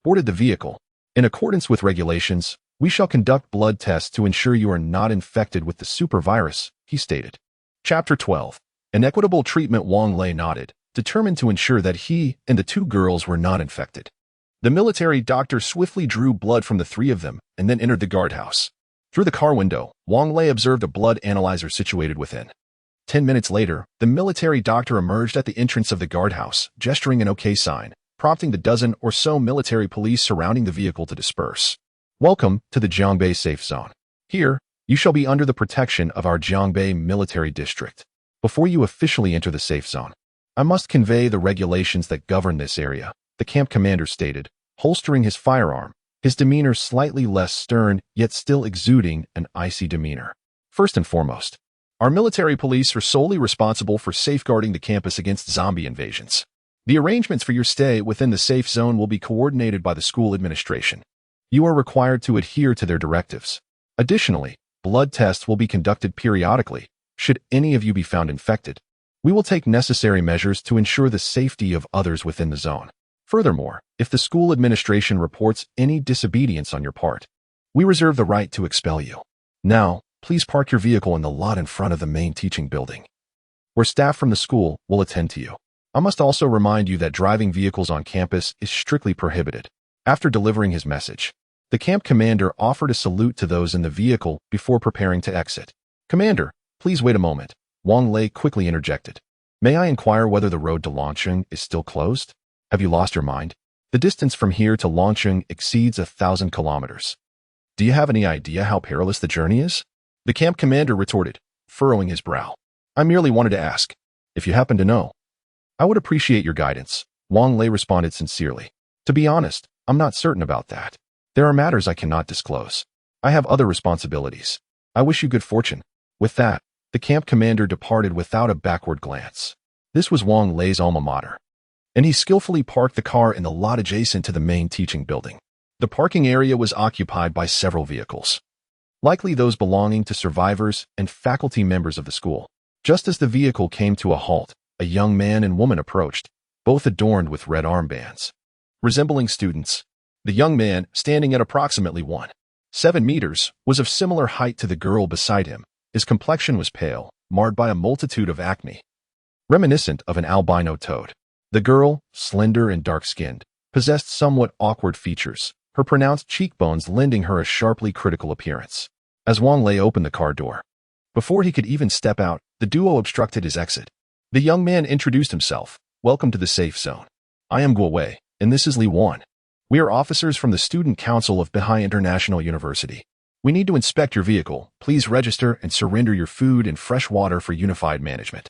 boarded the vehicle. In accordance with regulations, we shall conduct blood tests to ensure you are not infected with the super virus, he stated. Chapter 12. Inequitable treatment. Wang Lei nodded, determined to ensure that he and the 2 girls were not infected. The military doctor swiftly drew blood from the 3 of them and then entered the guardhouse. Through the car window, Wang Lei observed a blood analyzer situated within. 10 minutes later, the military doctor emerged at the entrance of the guardhouse, gesturing an OK sign, prompting the dozen or so military police surrounding the vehicle to disperse. Welcome to the Jiangbei Safe Zone. Here, you shall be under the protection of our Jiangbei Military District. Before you officially enter the safe zone, I must convey the regulations that govern this area, the camp commander stated, holstering his firearm, his demeanor slightly less stern, yet still exuding an icy demeanor. First and foremost, our military police are solely responsible for safeguarding the campus against zombie invasions. The arrangements for your stay within the safe zone will be coordinated by the school administration. You are required to adhere to their directives. Additionally, blood tests will be conducted periodically, should any of you be found infected. We will take necessary measures to ensure the safety of others within the zone. Furthermore, if the school administration reports any disobedience on your part, we reserve the right to expel you. Now, please park your vehicle in the lot in front of the main teaching building, where staff from the school will attend to you. I must also remind you that driving vehicles on campus is strictly prohibited. After delivering his message, the camp commander offered a salute to those in the vehicle before preparing to exit. "Commander, please wait a moment," Wang Lei quickly interjected. "May I inquire whether the road to Longcheng is still closed? Have you lost your mind? The distance from here to Longcheng exceeds 1,000 kilometers. Do you have any idea how perilous the journey is?" The camp commander retorted, furrowing his brow. "I merely wanted to ask. If you happen to know, I would appreciate your guidance," Wang Lei responded sincerely. "To be honest, I'm not certain about that. There are matters I cannot disclose. I have other responsibilities. I wish you good fortune." With that, the camp commander departed without a backward glance. This was Wang Lei's alma mater, and he skillfully parked the car in the lot adjacent to the main teaching building. The parking area was occupied by several vehicles, likely those belonging to survivors and faculty members of the school. Just as the vehicle came to a halt, a young man and woman approached, both adorned with red armbands, resembling students. The young man, standing at approximately 1. 7 meters, was of similar height to the girl beside him. His complexion was pale, marred by a multitude of acne, reminiscent of an albino toad. The girl, slender and dark-skinned, possessed somewhat awkward features, her pronounced cheekbones lending her a sharply critical appearance. As Wang Lei opened the car door, before he could even step out, the duo obstructed his exit. The young man introduced himself. "Welcome to the safe zone. I am Guo Wei, and this is Li Wan. We are officers from the Student Council of Beihai International University. We need to inspect your vehicle. Please register and surrender your food and fresh water for unified management."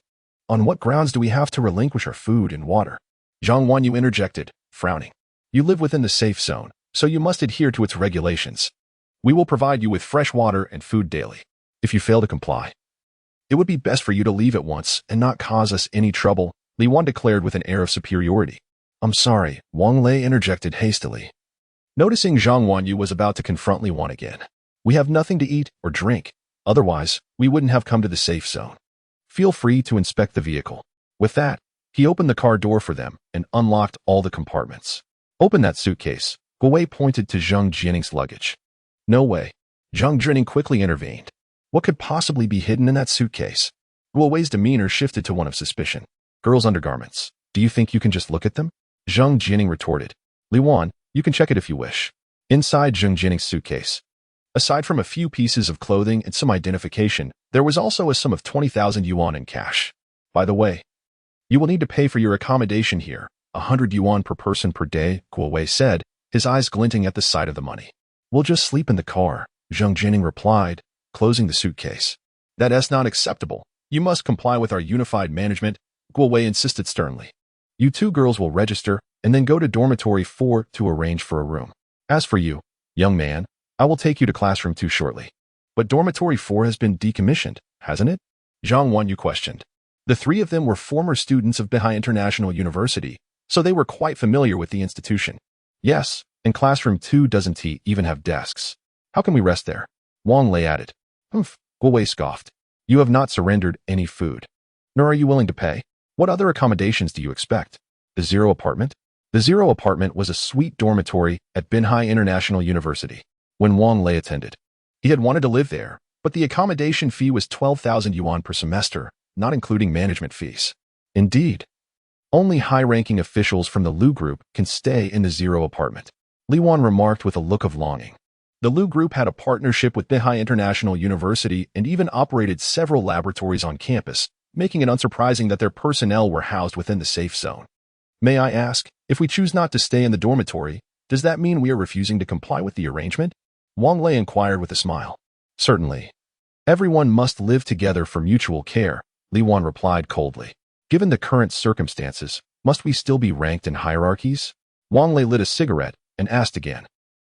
"On what grounds do we have to relinquish our food and water?" Zhang Wanyu interjected, frowning. "You live within the safe zone, so you must adhere to its regulations. We will provide you with fresh water and food daily. If you fail to comply, it would be best for you to leave at once and not cause us any trouble," Li Wan declared with an air of superiority. "I'm sorry," Wang Lei interjected hastily, noticing Zhang Wanyu was about to confront Li Wan again. "We have nothing to eat or drink. Otherwise, we wouldn't have come to the safe zone. Feel free to inspect the vehicle." With that, he opened the car door for them and unlocked all the compartments. "Open that suitcase," Guo Wei pointed to Zheng Jianning's luggage. "No way." Zheng Jianning quickly intervened. What could possibly be hidden in that suitcase? Guo Wei's demeanor shifted to one of suspicion. "Girls' undergarments. Do you think you can just look at them?" Zheng Jianning retorted. "Li Wan, you can check it if you wish." Inside Zheng Jianning's suitcase, aside from a few pieces of clothing and some identification, there was also a sum of 20,000 yuan in cash. "By the way, you will need to pay for your accommodation here, 100 yuan per person per day," Guo Wei said, his eyes glinting at the sight of the money. "We'll just sleep in the car," Zheng Jianning replied, closing the suitcase. "That's not acceptable. You must comply with our unified management," Guo Wei insisted sternly. "You two girls will register and then go to dormitory 4 to arrange for a room. As for you, young man, I will take you to classroom 2 shortly." "But dormitory 4 has been decommissioned, hasn't it?" Zhang Wanyu questioned. The three of them were former students of Beihai International University, so they were quite familiar with the institution. "Yes, and classroom 2 doesn't even have desks. How can we rest there?" Wang Lei added. "Humph," Guo Wei scoffed. "You have not surrendered any food, nor are you willing to pay. What other accommodations do you expect? The Zero Apartment?" The Zero Apartment was a suite dormitory at Beihai International University. When Wang Lei attended, he had wanted to live there, but the accommodation fee was 12,000 yuan per semester, not including management fees. Indeed, only high-ranking officials from the Lu Group can stay in the Zero Apartment, Li Wan remarked with a look of longing. The Lu Group had a partnership with Beihai International University and even operated several laboratories on campus, making it unsurprising that their personnel were housed within the safe zone. "May I ask, if we choose not to stay in the dormitory, does that mean we are refusing to comply with the arrangement?" Wang Lei inquired with a smile. "Certainly. Everyone must live together for mutual care," Li Wan replied coldly. "Given the current circumstances, must we still be ranked in hierarchies?" Wang Lei lit a cigarette and asked again.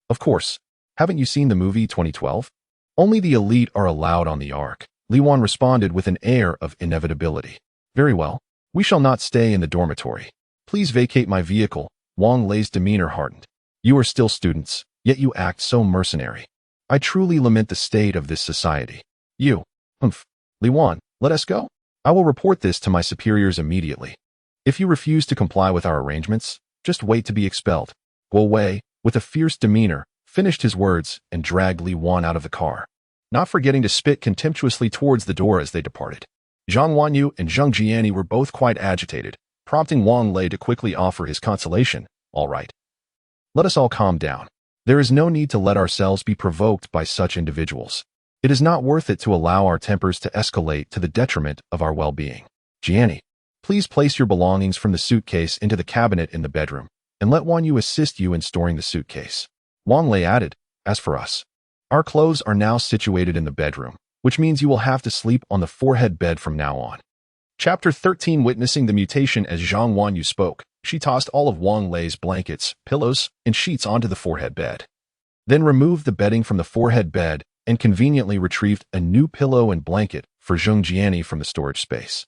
"Of course. Haven't you seen the movie 2012? Only the elite are allowed on the Ark," Li Wan responded with an air of inevitability. "Very well. We shall not stay in the dormitory. Please vacate my vehicle." Wang Lei's demeanor hardened. "You are still students, yet you act so mercenary. I truly lament the state of this society. You, Li Wan, let us go. I will report this to my superiors immediately. If you refuse to comply with our arrangements, just wait to be expelled." Guo Wei, with a fierce demeanor, finished his words and dragged Li Wan out of the car, not forgetting to spit contemptuously towards the door as they departed. Zhang Wanyu and Zheng Jiani were both quite agitated, prompting Wang Lei to quickly offer his consolation. "All right. Let us all calm down. There is no need to let ourselves be provoked by such individuals. It is not worth it to allow our tempers to escalate to the detriment of our well-being. Jiani, please place your belongings from the suitcase into the cabinet in the bedroom, and let Wanyu assist you in storing the suitcase." Wang Lei added, "As for us, our clothes are now situated in the bedroom, which means you will have to sleep on the forehead bed from now on." Chapter 13. Witnessing the mutation. As Zhang Wanyu spoke, she tossed all of Wang Lei's blankets, pillows, and sheets onto the forehead bed, then removed the bedding from the forehead bed and conveniently retrieved a new pillow and blanket for Zheng Jiani from the storage space.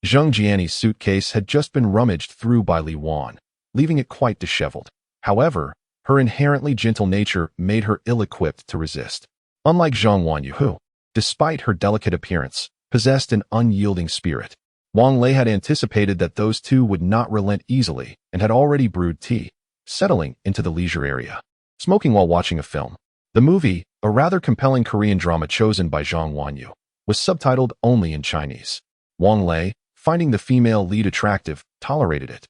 Zheng Jiani's suitcase had just been rummaged through by Li Wan, leaving it quite disheveled. However, her inherently gentle nature made her ill-equipped to resist. Unlike Zhang Wanyu, who, despite her delicate appearance, possessed an unyielding spirit, Wang Lei had anticipated that those two would not relent easily and had already brewed tea, settling into the leisure area, smoking while watching a film. The movie, a rather compelling Korean drama chosen by Zhang Wanyu, was subtitled only in Chinese. Wang Lei, finding the female lead attractive, tolerated it.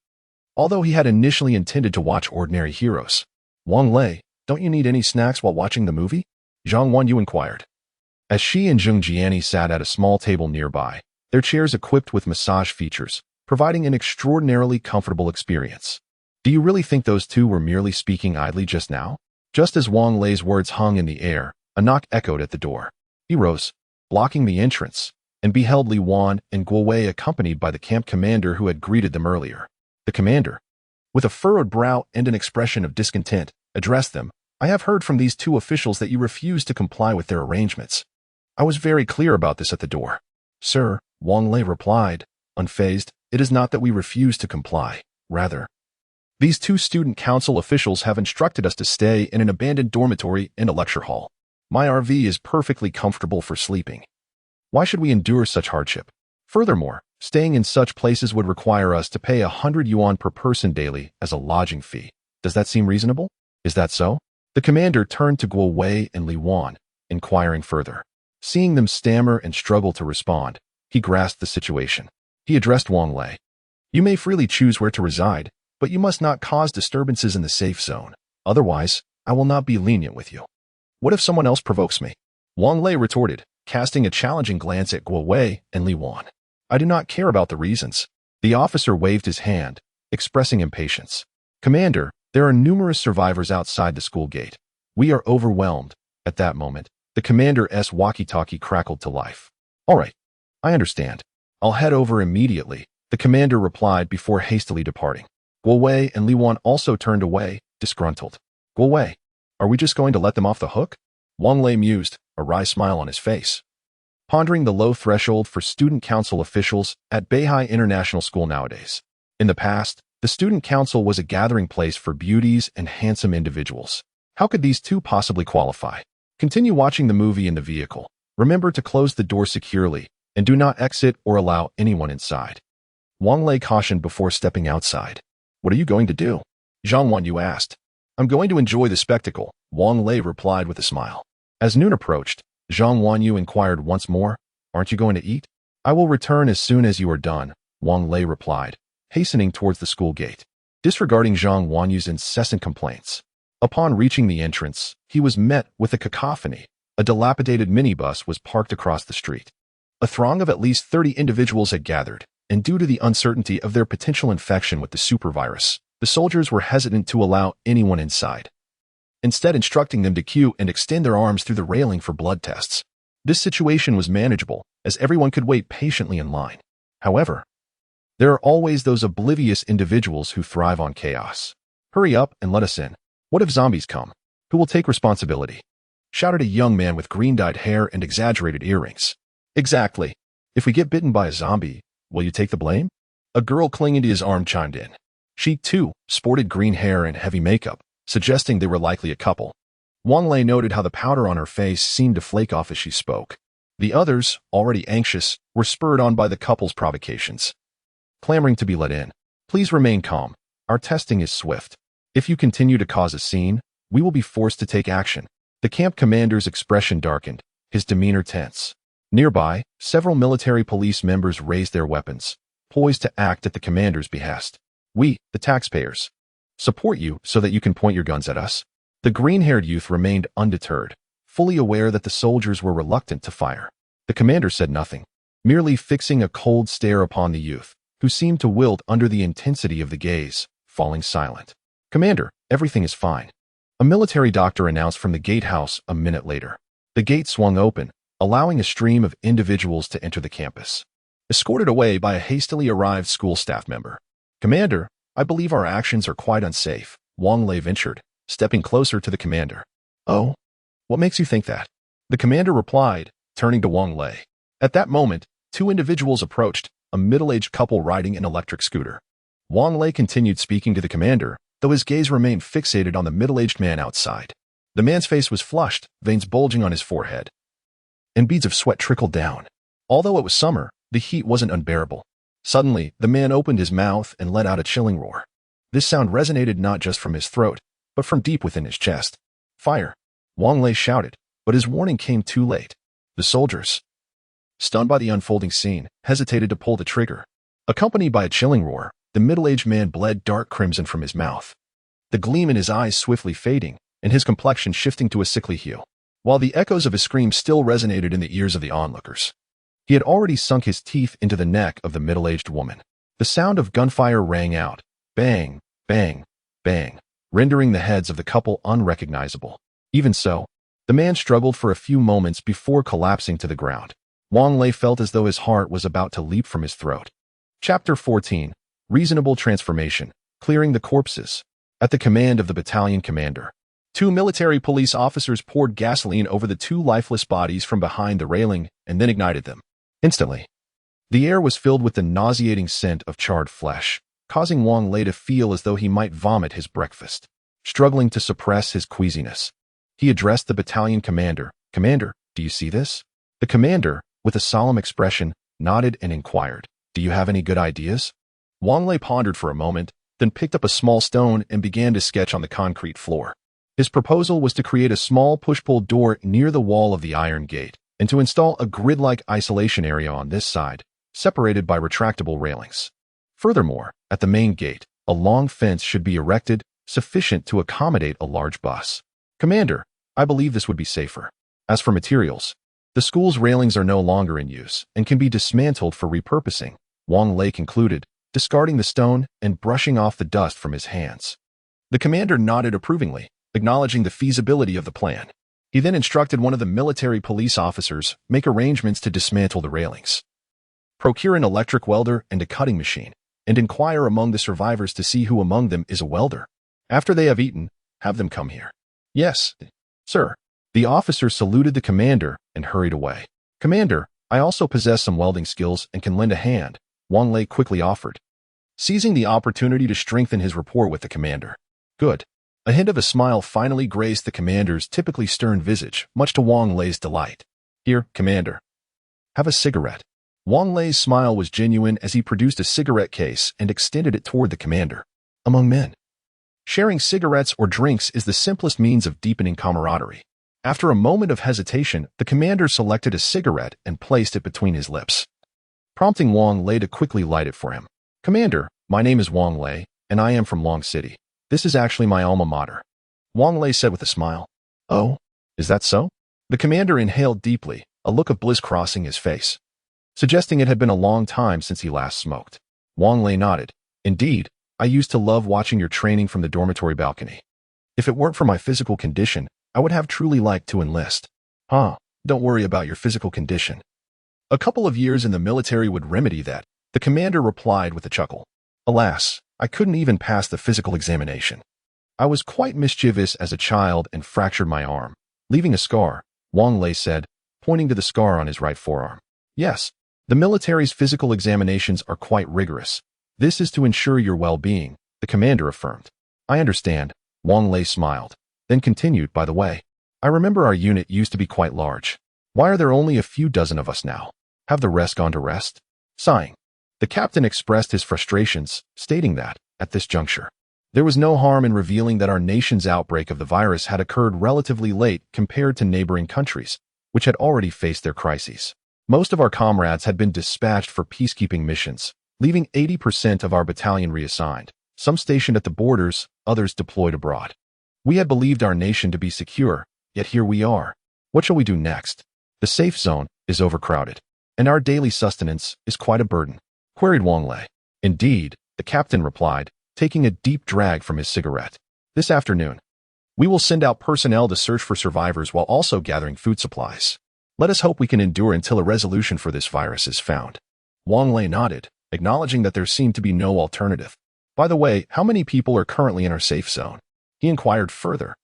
Although he had initially intended to watch Ordinary Heroes. Wang Lei, don't you need any snacks while watching the movie? Zhang Wanyu inquired. As she and Zheng Jiani sat at a small table nearby, their chairs equipped with massage features, providing an extraordinarily comfortable experience. Do you really think those two were merely speaking idly just now? Just as Wang Lei's words hung in the air, a knock echoed at the door. He rose, blocking the entrance, and beheld Li Wan and Guo Wei accompanied by the camp commander who had greeted them earlier. The commander, with a furrowed brow and an expression of discontent, addressed them. I have heard from these two officials that you refuse to comply with their arrangements. I was very clear about this at the door. Sir, Wang Lei replied, unfazed, it is not that we refuse to comply. Rather, these two student council officials have instructed us to stay in an abandoned dormitory and a lecture hall. My RV is perfectly comfortable for sleeping. Why should we endure such hardship? Furthermore, staying in such places would require us to pay 100 yuan per person daily as a lodging fee. Does that seem reasonable? Is that so? The commander turned to Guo Wei and Li Wan, inquiring further. Seeing them stammer and struggle to respond, he grasped the situation. He addressed Wang Lei. You may freely choose where to reside, but you must not cause disturbances in the safe zone. Otherwise, I will not be lenient with you. What if someone else provokes me? Wang Lei retorted, casting a challenging glance at Guo Wei and Li Wan. I do not care about the reasons. The officer waved his hand, expressing impatience. Commander, there are numerous survivors outside the school gate. We are overwhelmed. At that moment, the commander's walkie-talkie crackled to life. All right, I understand. I'll head over immediately, the commander replied before hastily departing. Guo Wei and Li Wan also turned away, disgruntled. Guo Wei, are we just going to let them off the hook? Wang Lei mused, a wry smile on his face. Pondering the low threshold for student council officials at Beihai International School nowadays. In the past, the student council was a gathering place for beauties and handsome individuals. How could these two possibly qualify? Continue watching the movie in the vehicle. Remember to close the door securely, and do not exit or allow anyone inside. Wang Lei cautioned before stepping outside. What are you going to do? Zhang Wanyu asked. I'm going to enjoy the spectacle, Wang Lei replied with a smile. As noon approached, Zhang Wanyu inquired once more, aren't you going to eat? I will return as soon as you are done, Wang Lei replied, hastening towards the school gate, disregarding Zhang Wanyu's incessant complaints. Upon reaching the entrance, he was met with a cacophony. A dilapidated minibus was parked across the street. A throng of at least 30 individuals had gathered, and due to the uncertainty of their potential infection with the supervirus, the soldiers were hesitant to allow anyone inside, instead instructing them to queue and extend their arms through the railing for blood tests. This situation was manageable, as everyone could wait patiently in line. However, there are always those oblivious individuals who thrive on chaos. Hurry up and let us in. What if zombies come? Who will take responsibility? Shouted a young man with green-dyed hair and exaggerated earrings. Exactly. If we get bitten by a zombie, will you take the blame? A girl clinging to his arm chimed in. She, too, sported green hair and heavy makeup, suggesting they were likely a couple. Wang Lei noted how the powder on her face seemed to flake off as she spoke. The others, already anxious, were spurred on by the couple's provocations, clamoring to be let in. Please remain calm. Our testing is swift. If you continue to cause a scene, we will be forced to take action. The camp commander's expression darkened, his demeanor tense. Nearby, several military police members raised their weapons, poised to act at the commander's behest. We, the taxpayers, support you so that you can point your guns at us. The green-haired youth remained undeterred, fully aware that the soldiers were reluctant to fire. The commander said nothing, merely fixing a cold stare upon the youth, who seemed to wilt under the intensity of the gaze, falling silent. Commander, everything is fine, a military doctor announced from the gatehouse a minute later. The gate swung open, allowing a stream of individuals to enter the campus, escorted away by a hastily arrived school staff member. Commander, I believe our actions are quite unsafe, Wang Lei ventured, stepping closer to the commander. Oh? What makes you think that? The commander replied, turning to Wang Lei. At that moment, two individuals approached, a middle-aged couple riding an electric scooter. Wang Lei continued speaking to the commander, though his gaze remained fixated on the middle-aged man outside. The man's face was flushed, veins bulging on his forehead, and beads of sweat trickled down. Although it was summer, the heat wasn't unbearable. Suddenly, the man opened his mouth and let out a chilling roar. This sound resonated not just from his throat, but from deep within his chest. Fire! Wang Lei shouted, but his warning came too late. The soldiers, stunned by the unfolding scene, hesitated to pull the trigger. Accompanied by a chilling roar, the middle-aged man bled dark crimson from his mouth, the gleam in his eyes swiftly fading, and his complexion shifting to a sickly hue, while the echoes of his scream still resonated in the ears of the onlookers. He had already sunk his teeth into the neck of the middle-aged woman. The sound of gunfire rang out, bang, bang, bang, rendering the heads of the couple unrecognizable. Even so, the man struggled for a few moments before collapsing to the ground. Wang Lei felt as though his heart was about to leap from his throat. Chapter 14. Reasonable Transformation. Clearing the Corpses. At the command of the battalion commander, 2 military police officers poured gasoline over the 2 lifeless bodies from behind the railing and then ignited them. Instantly, the air was filled with the nauseating scent of charred flesh, causing Wang Lei to feel as though he might vomit his breakfast. Struggling to suppress his queasiness, he addressed the battalion commander. "Commander, do you see this?" The commander, with a solemn expression, nodded and inquired, "Do you have any good ideas?" Wang Lei pondered for a moment, then picked up a small stone and began to sketch on the concrete floor. His proposal was to create a small push-pull door near the wall of the iron gate, and to install a grid-like isolation area on this side, separated by retractable railings. Furthermore, at the main gate, a long fence should be erected, sufficient to accommodate a large bus. "Commander, I believe this would be safer. As for materials, the school's railings are no longer in use and can be dismantled for repurposing," Wang Lei concluded, discarding the stone and brushing off the dust from his hands. The commander nodded approvingly, acknowledging the feasibility of the plan. He then instructed one of the military police officers make arrangements to dismantle the railings, procure an electric welder and a cutting machine, and inquire among the survivors to see who among them is a welder. After they have eaten, have them come here. "Yes, sir." The officer saluted the commander and hurried away. "Commander, I also possess some welding skills and can lend a hand," Wang Lei quickly offered, seizing the opportunity to strengthen his rapport with the commander. "Good." A hint of a smile finally graced the commander's typically stern visage, much to Wang Lei's delight. "Here, commander. Have a cigarette." Wang Lei's smile was genuine as he produced a cigarette case and extended it toward the commander. Among men, sharing cigarettes or drinks is the simplest means of deepening camaraderie. After a moment of hesitation, the commander selected a cigarette and placed it between his lips, prompting Wang Lei to quickly light it for him. "Commander, my name is Wang Lei, and I am from Long City. This is actually my alma mater," Wang Lei said with a smile. "Oh, is that so?" The commander inhaled deeply, a look of bliss crossing his face, suggesting it had been a long time since he last smoked. Wang Lei nodded. "Indeed, I used to love watching your training from the dormitory balcony. If it weren't for my physical condition, I would have truly liked to enlist." "Huh, don't worry about your physical condition. A couple of years in the military would remedy that," the commander replied with a chuckle. "Alas, I couldn't even pass the physical examination. I was quite mischievous as a child and fractured my arm, leaving a scar," Wang Lei said, pointing to the scar on his right forearm. "Yes, the military's physical examinations are quite rigorous. This is to ensure your well-being," the commander affirmed. "I understand," Wang Lei smiled, then continued, "By the way, I remember our unit used to be quite large. Why are there only a few dozen of us now? Have the rest gone to rest?" Sighing, the captain expressed his frustrations, stating that, at this juncture, there was no harm in revealing that our nation's outbreak of the virus had occurred relatively late compared to neighboring countries, which had already faced their crises. Most of our comrades had been dispatched for peacekeeping missions, leaving 80% of our battalion reassigned, some stationed at the borders, others deployed abroad. We had believed our nation to be secure, yet here we are. What shall we do next? The safe zone is overcrowded, and our daily sustenance is quite a burden, queried Wang Lei. Indeed, the captain replied, taking a deep drag from his cigarette. This afternoon, we will send out personnel to search for survivors while also gathering food supplies. Let us hope we can endure until a resolution for this virus is found. Wang Lei nodded, acknowledging that there seemed to be no alternative. By the way, how many people are currently in our safe zone? He inquired further.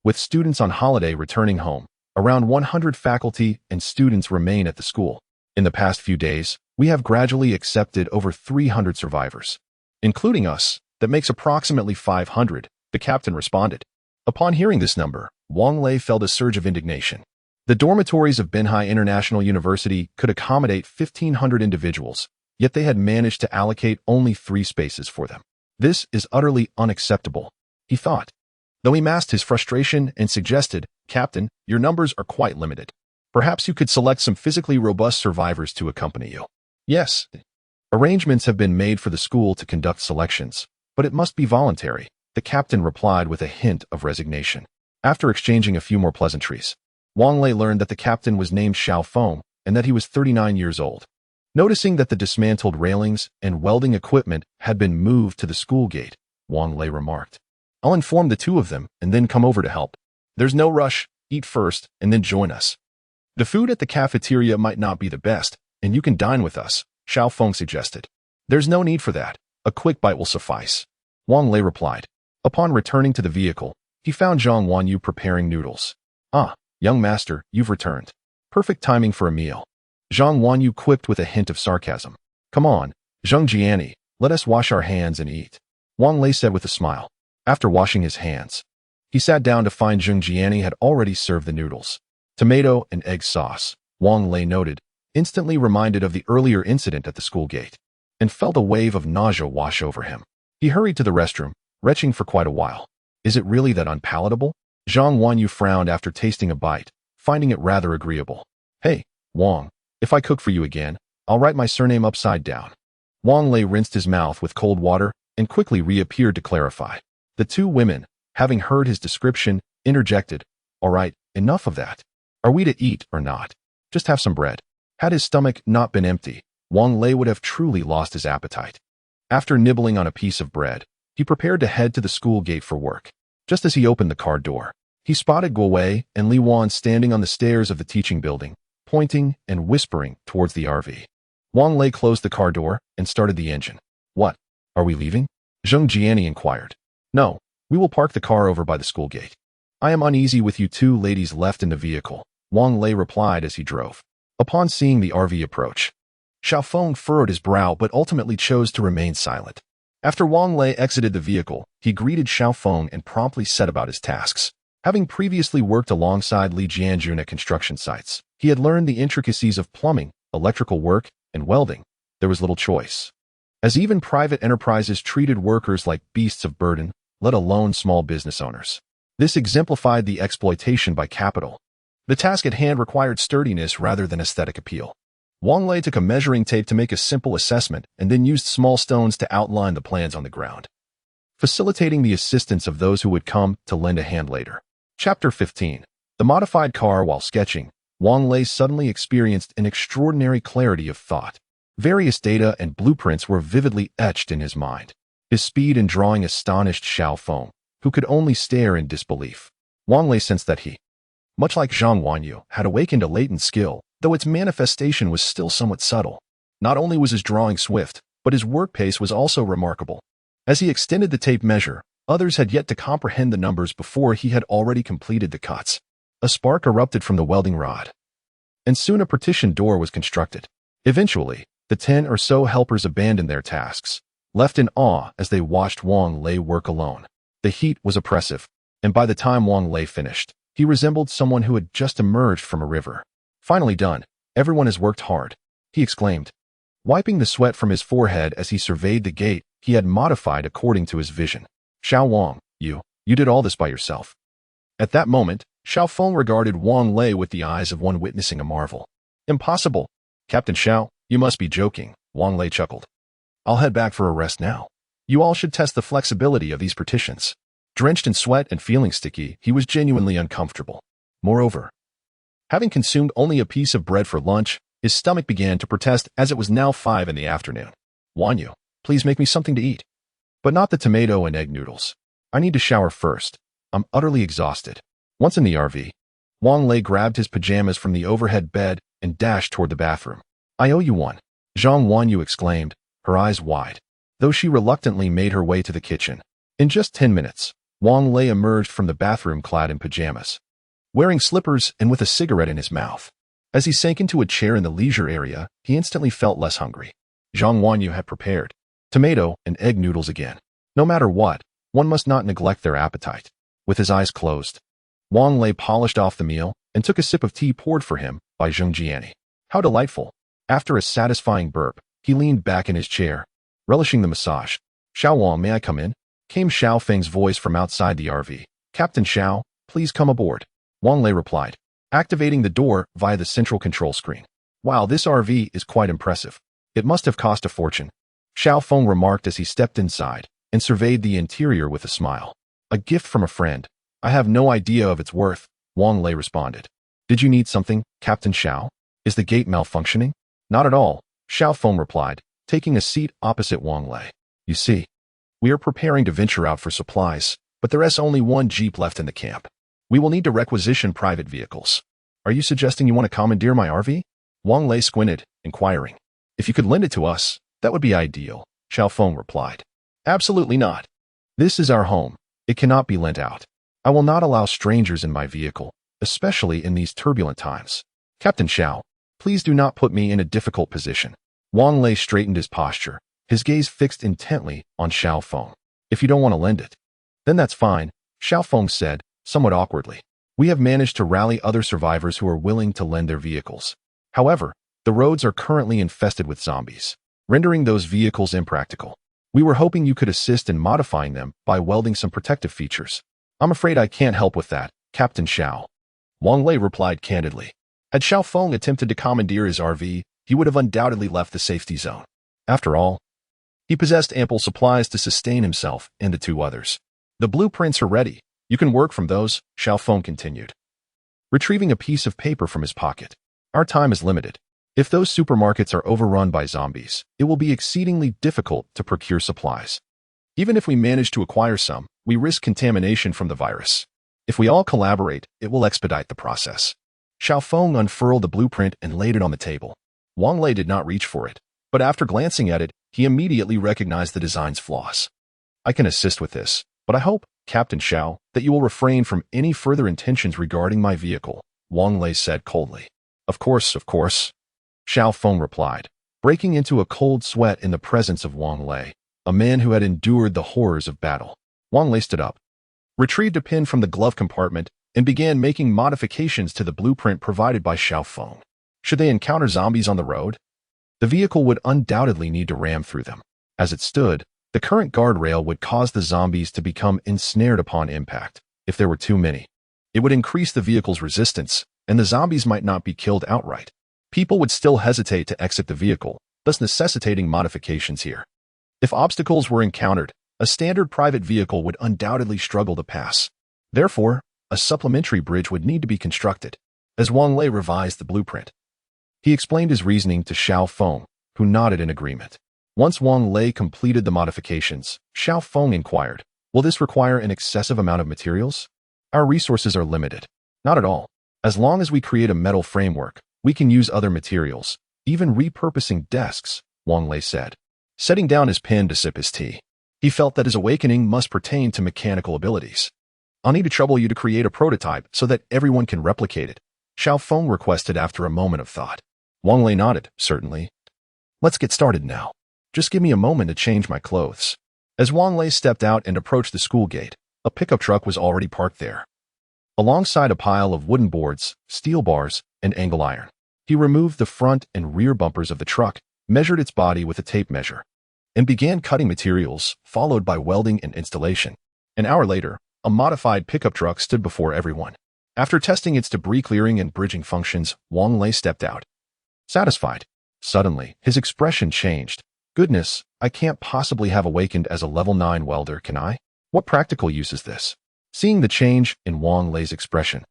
With students on holiday returning home, around 100 faculty and students remain at the school. In the past few days, we have gradually accepted over 300 survivors, including us. That makes approximately 500, the captain responded. Upon hearing this number, Wang Lei felt a surge of indignation. The dormitories of Benhai International University could accommodate 1,500 individuals, yet they had managed to allocate only 3 spaces for them. This is utterly unacceptable, he thought. though he masked his frustration and suggested, "Captain, your numbers are quite limited. Perhaps you could select some physically robust survivors to accompany you." "Yes. Arrangements have been made for the school to conduct selections, but it must be voluntary," the captain replied with a hint of resignation. After exchanging a few more pleasantries, Wang Lei learned that the captain was named Xiao Feng and that he was 39 years old. Noticing that the dismantled railings and welding equipment had been moved to the school gate, Wang Lei remarked, "I'll inform the two of them and then come over to help. There's no rush. Eat first and then join us. The food at the cafeteria might not be the best, and you can dine with us," Xiao Feng suggested. "There's no need for that. A quick bite will suffice," Wang Lei replied. Upon returning to the vehicle, he found Zhang Wanyu preparing noodles. "Ah, young master, you've returned. Perfect timing for a meal," Zhang Wanyu quipped with a hint of sarcasm. "Come on, Zheng Jiani, let us wash our hands and eat," Wang Lei said with a smile. After washing his hands, he sat down to find Zheng Jiani had already served the noodles. Tomato and egg sauce, Wang Lei noted, instantly reminded of the earlier incident at the school gate, and felt a wave of nausea wash over him. He hurried to the restroom, retching for quite a while. "Is it really that unpalatable?" Zhang Wanyu frowned after tasting a bite, finding it rather agreeable. "Hey, Wang, if I cook for you again, I'll write my surname upside down." Wang Lei rinsed his mouth with cold water and quickly reappeared to clarify. The two women, having heard his description, interjected, "All right, enough of that. Are we to eat or not? Just have some bread." Had his stomach not been empty, Wang Lei would have truly lost his appetite. After nibbling on a piece of bread, he prepared to head to the school gate for work. Just as he opened the car door, he spotted Guowei and Li Wan standing on the stairs of the teaching building, pointing and whispering towards the RV. Wang Lei closed the car door and started the engine. "What? Are we leaving?" Zheng Jiani inquired. "No, we will park the car over by the school gate. I am uneasy with you two ladies left in the vehicle," Wang Lei replied as he drove. Upon seeing the RV approach, Xiao Feng furrowed his brow but ultimately chose to remain silent. After Wang Lei exited the vehicle, he greeted Xiao Feng and promptly set about his tasks. Having previously worked alongside Li Jianjun at construction sites, he had learned the intricacies of plumbing, electrical work, and welding. There was little choice, as even private enterprises treated workers like beasts of burden, let alone small business owners. This exemplified the exploitation by capital. The task at hand required sturdiness rather than aesthetic appeal. Wang Lei took a measuring tape to make a simple assessment and then used small stones to outline the plans on the ground, facilitating the assistance of those who would come to lend a hand later. Chapter 15. The modified car. While sketching, Wang Lei suddenly experienced an extraordinary clarity of thought. Various data and blueprints were vividly etched in his mind. His speed in drawing astonished Xiao Feng, who could only stare in disbelief. Wang Lei sensed that he, much like Zhang Wanyu, had awakened a latent skill, though its manifestation was still somewhat subtle. Not only was his drawing swift, but his work pace was also remarkable. As he extended the tape measure, others had yet to comprehend the numbers before he had already completed the cuts. A spark erupted from the welding rod, and soon a partition door was constructed. Eventually, the 10 or so helpers abandoned their tasks, left in awe as they watched Wang Lei work alone. The heat was oppressive, and by the time Wang Lei finished, he resembled someone who had just emerged from a river. "Finally done. Everyone has worked hard," he exclaimed, wiping the sweat from his forehead as he surveyed the gate he had modified according to his vision. "Xiao Wang, you did all this by yourself." At that moment, Xiao Feng regarded Wang Lei with the eyes of one witnessing a marvel. "Impossible. Captain Xiao, you must be joking," Wang Lei chuckled. "I'll head back for a rest now. You all should test the flexibility of these partitions." Drenched in sweat and feeling sticky, he was genuinely uncomfortable. Moreover, having consumed only a piece of bread for lunch, his stomach began to protest as it was now 5 in the afternoon. "Wanyu, please make me something to eat. But not the tomato and egg noodles. I need to shower first. I'm utterly exhausted." Once in the RV, Wang Lei grabbed his pajamas from the overhead bed and dashed toward the bathroom. "I owe you one," Zhang Wanyu exclaimed, her eyes wide, though she reluctantly made her way to the kitchen. In just 10 minutes, Wang Lei emerged from the bathroom clad in pajamas, wearing slippers and with a cigarette in his mouth. As he sank into a chair in the leisure area, he instantly felt less hungry. Zhang Wanyu had prepared tomato and egg noodles again. No matter what, one must not neglect their appetite. With his eyes closed, Wang Lei polished off the meal and took a sip of tea poured for him by Zheng Jiani. How delightful! After a satisfying burp, he leaned back in his chair, relishing the massage. "Xiao Wang, may I come in?" came Xiao Feng's voice from outside the RV. Captain Xiao, please come aboard. Wang Lei replied, activating the door via the central control screen. Wow, this RV is quite impressive. It must have cost a fortune. Xiao Feng remarked as he stepped inside and surveyed the interior with a smile. A gift from a friend. I have no idea of its worth, Wang Lei responded. Did you need something, Captain Xiao? Is the gate malfunctioning? Not at all, Xiao Feng replied, taking a seat opposite Wang Lei. You see, we are preparing to venture out for supplies, but there is only one jeep left in the camp. We will need to requisition private vehicles. Are you suggesting you want to commandeer my RV? Wang Lei squinted, inquiring. If you could lend it to us, that would be ideal, Xiao Feng replied. Absolutely not. This is our home. It cannot be lent out. I will not allow strangers in my vehicle, especially in these turbulent times. Captain Xiao, please do not put me in a difficult position. Wang Lei straightened his posture, his gaze fixed intently on Xiao Feng. If you don't want to lend it, then that's fine, Xiao Feng said, somewhat awkwardly. We have managed to rally other survivors who are willing to lend their vehicles. However, the roads are currently infested with zombies, rendering those vehicles impractical. We were hoping you could assist in modifying them by welding some protective features. I'm afraid I can't help with that, Captain Xiao. Wang Lei replied candidly. Had Xiao Feng attempted to commandeer his RV, he would have undoubtedly left the safety zone. After all, he possessed ample supplies to sustain himself and the two others. The blueprints are ready. You can work from those, Xiao Feng continued, retrieving a piece of paper from his pocket. Our time is limited. If those supermarkets are overrun by zombies, it will be exceedingly difficult to procure supplies. Even if we manage to acquire some, we risk contamination from the virus. If we all collaborate, it will expedite the process. Xiao Feng unfurled the blueprint and laid it on the table. Wang Lei did not reach for it, but after glancing at it, he immediately recognized the design's flaws. I can assist with this, but I hope, Captain Xiao, that you will refrain from any further intentions regarding my vehicle, Wang Lei said coldly. Of course, Xiao Feng replied, breaking into a cold sweat in the presence of Wang Lei, a man who had endured the horrors of battle. Wang Lei stood up, retrieved a pin from the glove compartment, and began making modifications to the blueprint provided by Xiao Feng. Should they encounter zombies on the road, the vehicle would undoubtedly need to ram through them. As it stood, the current guardrail would cause the zombies to become ensnared upon impact. If there were too many, it would increase the vehicle's resistance, and the zombies might not be killed outright. People would still hesitate to exit the vehicle, thus necessitating modifications here. If obstacles were encountered, a standard private vehicle would undoubtedly struggle to pass. Therefore, a supplementary bridge would need to be constructed. As Wang Lei revised the blueprint, he explained his reasoning to Xiao Feng, who nodded in agreement. Once Wang Lei completed the modifications, Xiao Feng inquired, will this require an excessive amount of materials? Our resources are limited. Not at all. As long as we create a metal framework, we can use other materials, even repurposing desks, Wang Lei said, setting down his pen to sip his tea. He felt that his awakening must pertain to mechanical abilities. I'll need to trouble you to create a prototype so that everyone can replicate it, Xiao Feng requested after a moment of thought. Wang Lei nodded, certainly. Let's get started now. Just give me a moment to change my clothes. As Wang Lei stepped out and approached the school gate, a pickup truck was already parked there. Alongside a pile of wooden boards, steel bars, and angle iron, he removed the front and rear bumpers of the truck, measured its body with a tape measure, and began cutting materials, followed by welding and installation. An hour later, a modified pickup truck stood before everyone. After testing its debris clearing and bridging functions, Wang Lei stepped out. Satisfied. Suddenly, his expression changed. Goodness, I can't possibly have awakened as a level 9 welder, can I? What practical use is this? Seeing the change in Wang Lei's expression,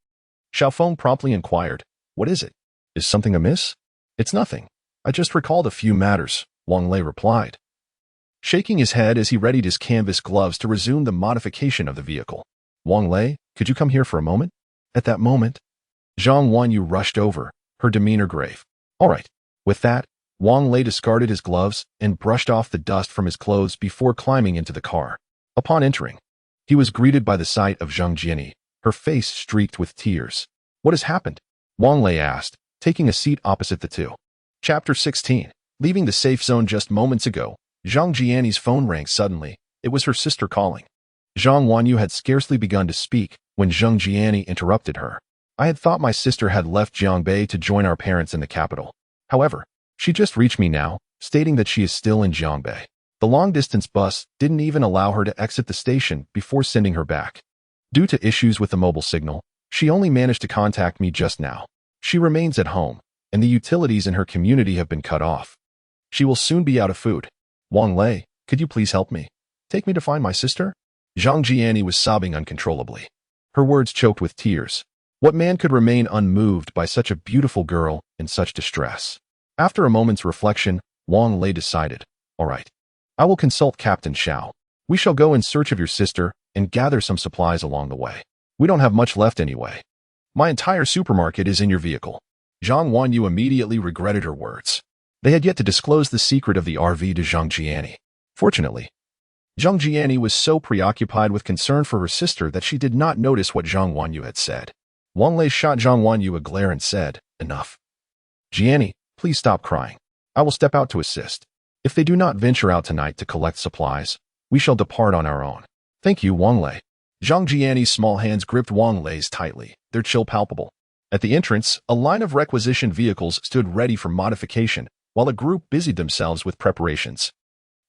Xiao Feng promptly inquired, what is it? Is something amiss? It's nothing. I just recalled a few matters, Wang Lei replied, shaking his head as he readied his canvas gloves to resume the modification of the vehicle. Wang Lei, could you come here for a moment? At that moment, Zhang Wanyu rushed over, her demeanor grave. All right. With that, Wang Lei discarded his gloves and brushed off the dust from his clothes before climbing into the car. Upon entering, he was greeted by the sight of Zhang Jiani, her face streaked with tears. What has happened? Wang Lei asked, taking a seat opposite the two. Chapter 16. Leaving the safe zone just moments ago, Zhang Jiani's phone rang suddenly. It was her sister calling. Zhang Wanyu had scarcely begun to speak when Zhang Jiani interrupted her. I had thought my sister had left Jiangbei to join our parents in the capital. However, she just reached me now, stating that she is still in Jiangbei. The long-distance bus didn't even allow her to exit the station before sending her back. Due to issues with the mobile signal, she only managed to contact me just now. She remains at home, and the utilities in her community have been cut off. She will soon be out of food. Wang Lei, could you please help me? Take me to find my sister? Zhang Jiani was sobbing uncontrollably. Her words choked with tears. What man could remain unmoved by such a beautiful girl in such distress? After a moment's reflection, Wang Lei decided, all right, I will consult Captain Xiao. We shall go in search of your sister and gather some supplies along the way. We don't have much left anyway. My entire supermarket is in your vehicle. Zhang Wanyu immediately regretted her words. They had yet to disclose the secret of the RV to Zhang Jiani. Fortunately, Zhang Jiani was so preoccupied with concern for her sister that she did not notice what Zhang Wanyu had said. Wang Lei shot Zhang Wanyu a glare and said, enough. Jiani, please stop crying. I will step out to assist. If they do not venture out tonight to collect supplies, we shall depart on our own. Thank you, Wang Lei. Zhang Jiani's small hands gripped Wang Lei's tightly, their chill palpable. At the entrance, a line of requisitioned vehicles stood ready for modification, while a group busied themselves with preparations.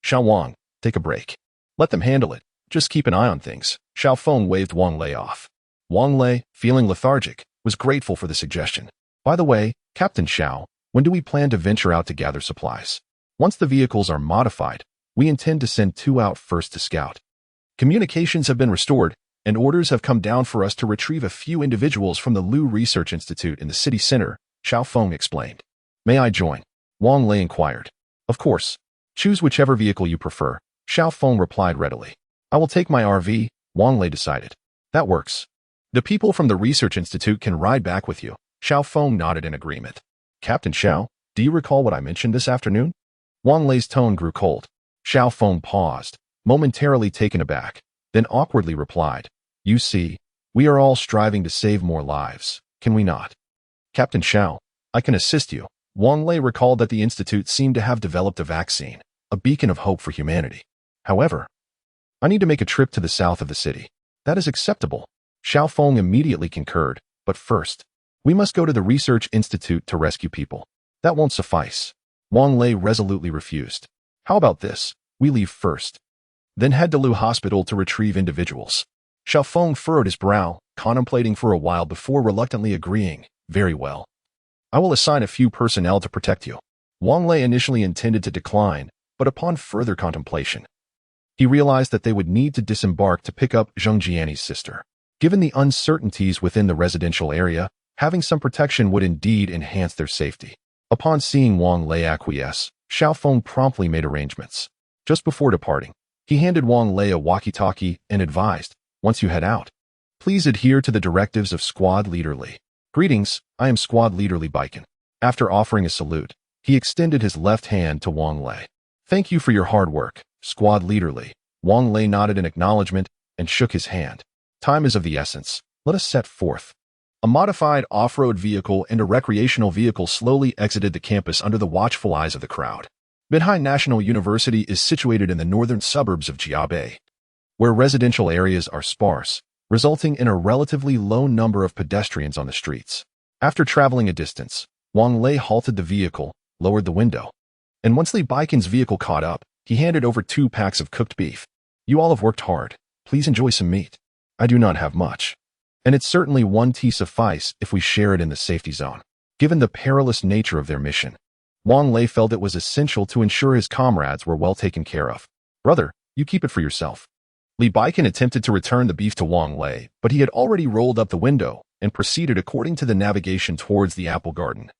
Xiao Wang, take a break. Let them handle it. Just keep an eye on things. Xiao Feng waved Wang Lei off. Wang Lei, feeling lethargic, was grateful for the suggestion. By the way, Captain Xiao, when do we plan to venture out to gather supplies? Once the vehicles are modified, we intend to send 2 out first to scout. Communications have been restored, and orders have come down for us to retrieve a few individuals from the Lu Research Institute in the city center, Xiao Feng explained. May I join? Wang Lei inquired. Of course. Choose whichever vehicle you prefer, Xiao Feng replied readily. I will take my RV, Wang Lei decided. That works. The people from the Research Institute can ride back with you. Xiao Feng nodded in agreement. Captain Xiao, do you recall what I mentioned this afternoon? Wang Lei's tone grew cold. Xiao Feng paused, momentarily taken aback, then awkwardly replied, you see, we are all striving to save more lives, can we not? Captain Xiao, I can assist you. Wang Lei recalled that the Institute seemed to have developed a vaccine, a beacon of hope for humanity. However, I need to make a trip to the south of the city. That is acceptable. Xiao Feng immediately concurred, but first, we must go to the Research Institute to rescue people. That won't suffice. Wang Lei resolutely refused. How about this? We leave first, then head to Lu Hospital to retrieve individuals. Xiao Feng furrowed his brow, contemplating for a while before reluctantly agreeing. Very well. I will assign a few personnel to protect you. Wang Lei initially intended to decline, but upon further contemplation, he realized that they would need to disembark to pick up Zhang Jiani's sister. Given the uncertainties within the residential area, having some protection would indeed enhance their safety. Upon seeing Wang Lei acquiesce, Xiao Feng promptly made arrangements. Just before departing, he handed Wang Lei a walkie-talkie and advised, once you head out, please adhere to the directives of Squad Leader Li. Greetings, I am Squad Leader Li Baiken. After offering a salute, he extended his left hand to Wang Lei. Thank you for your hard work, Squad Leader Li. Wang Lei nodded in acknowledgement and shook his hand. Time is of the essence. Let us set forth. A modified off-road vehicle and a recreational vehicle slowly exited the campus under the watchful eyes of the crowd. Binhai National University is situated in the northern suburbs of Jiabei, where residential areas are sparse, resulting in a relatively low number of pedestrians on the streets. After traveling a distance, Wang Lei halted the vehicle, lowered the window, and once Li Baiken's vehicle caught up, he handed over 2 packs of cooked beef. You all have worked hard. Please enjoy some meat. I do not have much, and it's certainly 1 tea suffice if we share it in the safety zone. Given the perilous nature of their mission, Wang Lei felt it was essential to ensure his comrades were well taken care of. Brother, you keep it for yourself. Li Baiken attempted to return the beef to Wang Lei, but he had already rolled up the window and proceeded according to the navigation towards the apple garden,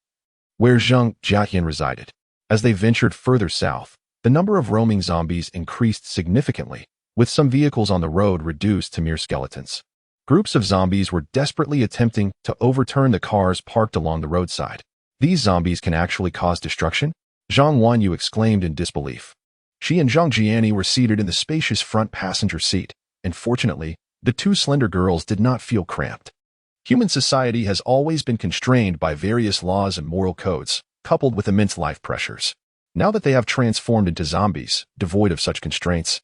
where Zhang Jiayan resided. As they ventured further south, the number of roaming zombies increased significantly, with some vehicles on the road reduced to mere skeletons. Groups of zombies were desperately attempting to overturn the cars parked along the roadside. These zombies can actually cause destruction? Zhang Wanyu exclaimed in disbelief. She and Zhang Jiani were seated in the spacious front passenger seat, and fortunately, the 2 slender girls did not feel cramped. Human society has always been constrained by various laws and moral codes, coupled with immense life pressures. Now that they have transformed into zombies, devoid of such constraints,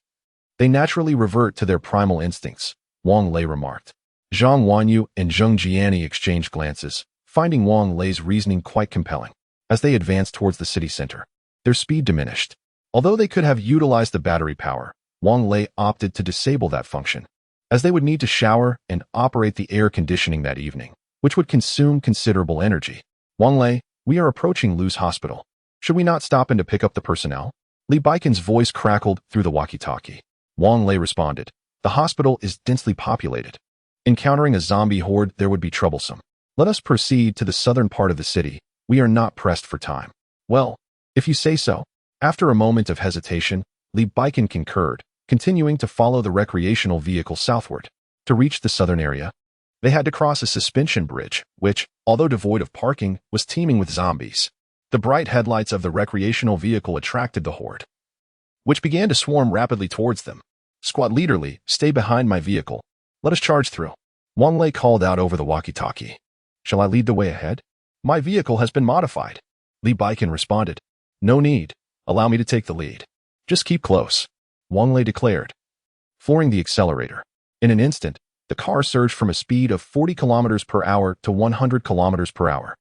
they naturally revert to their primal instincts, Wang Lei remarked. Zhang Wanyu and Zhang Jiani exchanged glances, finding Wang Lei's reasoning quite compelling. As they advanced towards the city center, their speed diminished. Although they could have utilized the battery power, Wang Lei opted to disable that function. as they would need to shower and operate the air conditioning that evening, which would consume considerable energy. Wang Lei, we are approaching Lu's hospital. Should we not stop in to pick up the personnel? Li Baikon's voice crackled through the walkie-talkie. Wang Lei responded, the hospital is densely populated. Encountering a zombie horde there would be troublesome. Let us proceed to the southern part of the city. We are not pressed for time. Well, if you say so. After a moment of hesitation, Li Baikon concurred, continuing to follow the recreational vehicle southward. To reach the southern area, they had to cross a suspension bridge, which, although devoid of parking, was teeming with zombies. The bright headlights of the recreational vehicle attracted the horde, which began to swarm rapidly towards them. Squad Leader Li, stay behind my vehicle. Let us charge through. Wang Lei called out over the walkie-talkie. Shall I lead the way ahead? My vehicle has been modified. Li Baikon responded. No need. Allow me to take the lead. Just keep close. Wang Lei declared, flooring the accelerator. In an instant, the car surged from a speed of 40 kilometers per hour to 100 kilometers per hour.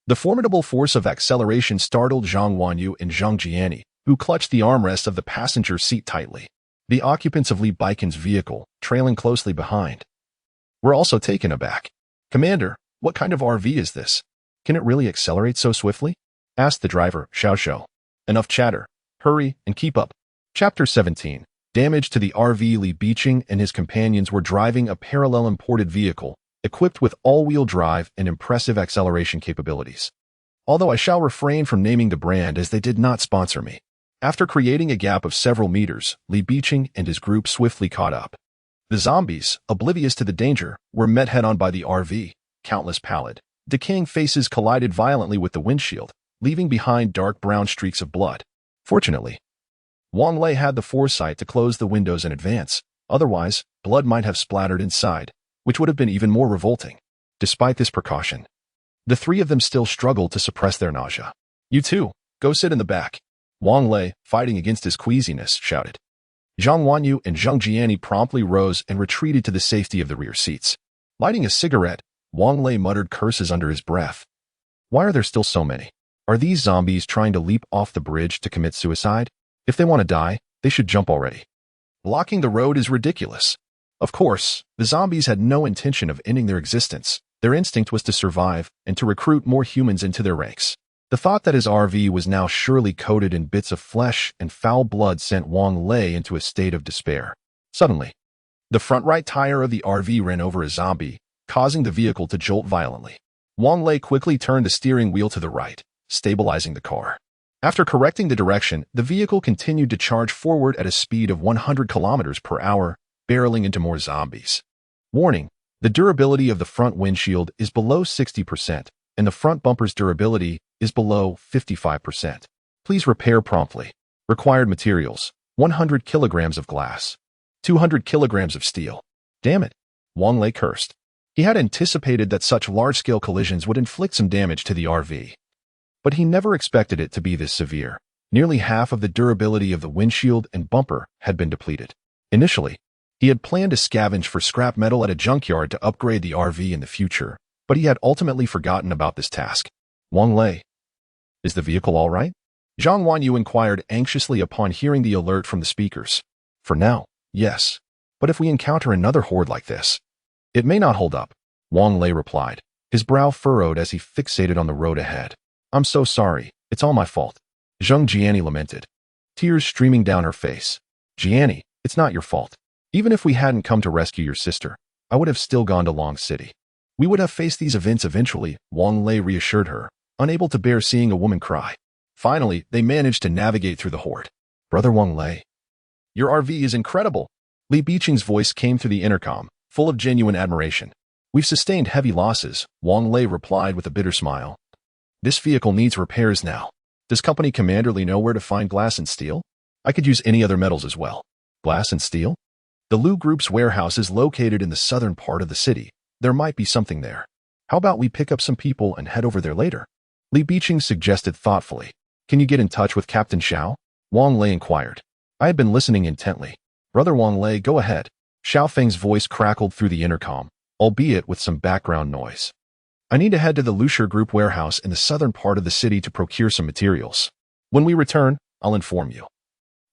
The formidable force of acceleration startled Zhang Wanyu and Zhang Jiani, who clutched the armrest of the passenger seat tightly. The occupants of Li Baikon's vehicle, trailing closely behind, were also taken aback. Commander, what kind of RV is this? Can it really accelerate so swiftly? Asked the driver, Xiao Shou. Enough chatter. Hurry and keep up. Chapter 17. Damage to the RV. Li Baiching and his companions were driving a parallel imported vehicle, equipped with all-wheel drive and impressive acceleration capabilities. Although I shall refrain from naming the brand as they did not sponsor me. After creating a gap of several meters, Li Baiching and his group swiftly caught up. The zombies, oblivious to the danger, were met head-on by the RV. Countless pallid, decaying faces collided violently with the windshield, leaving behind dark brown streaks of blood. Fortunately, Wang Lei had the foresight to close the windows in advance. Otherwise, blood might have splattered inside, which would have been even more revolting. Despite this precaution, the three of them still struggled to suppress their nausea. You too, go sit in the back. Wang Lei, fighting against his queasiness, shouted. Zhang Wanyu and Zhang Jiani promptly rose and retreated to the safety of the rear seats. Lighting a cigarette, Wang Lei muttered curses under his breath. Why are there still so many? Are these zombies trying to leap off the bridge to commit suicide? If they want to die, they should jump already. Blocking the road is ridiculous. Of course, the zombies had no intention of ending their existence. Their instinct was to survive and to recruit more humans into their ranks. The thought that his RV was now surely coated in bits of flesh and foul blood sent Wang Lei into a state of despair. Suddenly, the front right tire of the RV ran over a zombie, causing the vehicle to jolt violently. Wang Lei quickly turned the steering wheel to the right, stabilizing the car. After correcting the direction, the vehicle continued to charge forward at a speed of 100 kilometers per hour, barreling into more zombies. Warning: the durability of the front windshield is below 60%, and the front bumper's durability is below 55%. Please repair promptly. Required materials: 100 kilograms of glass, 200 kilograms of steel. Damn it, Wang Lei cursed. He had anticipated that such large-scale collisions would inflict some damage to the RV. But he never expected it to be this severe. Nearly half of the durability of the windshield and bumper had been depleted. Initially, he had planned to scavenge for scrap metal at a junkyard to upgrade the RV in the future, but he had ultimately forgotten about this task. Wang Lei, is the vehicle all right? Zhang Wanyu inquired anxiously upon hearing the alert from the speakers. For now, yes. But if we encounter another horde like this, it may not hold up, Wang Lei replied, his brow furrowed as he fixated on the road ahead. I'm so sorry, it's all my fault. Zhang Jiani lamented, tears streaming down her face. Jiani, it's not your fault. Even if we hadn't come to rescue your sister, I would have still gone to Long City. We would have faced these events eventually, Wang Lei reassured her, unable to bear seeing a woman cry. Finally, they managed to navigate through the horde. Brother Wang Lei, your RV is incredible. Li Baiching's voice came through the intercom, full of genuine admiration. We've sustained heavy losses, Wang Lei replied with a bitter smile. This vehicle needs repairs now. Does Company Commander Li know where to find glass and steel? I could use any other metals as well. Glass and steel? The Lu Group's warehouse is located in the southern part of the city. There might be something there. How about we pick up some people and head over there later? Li Baiching suggested thoughtfully. Can you get in touch with Captain Xiao? Wang Lei inquired. I had been listening intently. Brother Wang Lei, go ahead. Xiao Feng's voice crackled through the intercom, albeit with some background noise. I need to head to the Lusher Group warehouse in the southern part of the city to procure some materials. When we return, I'll inform you.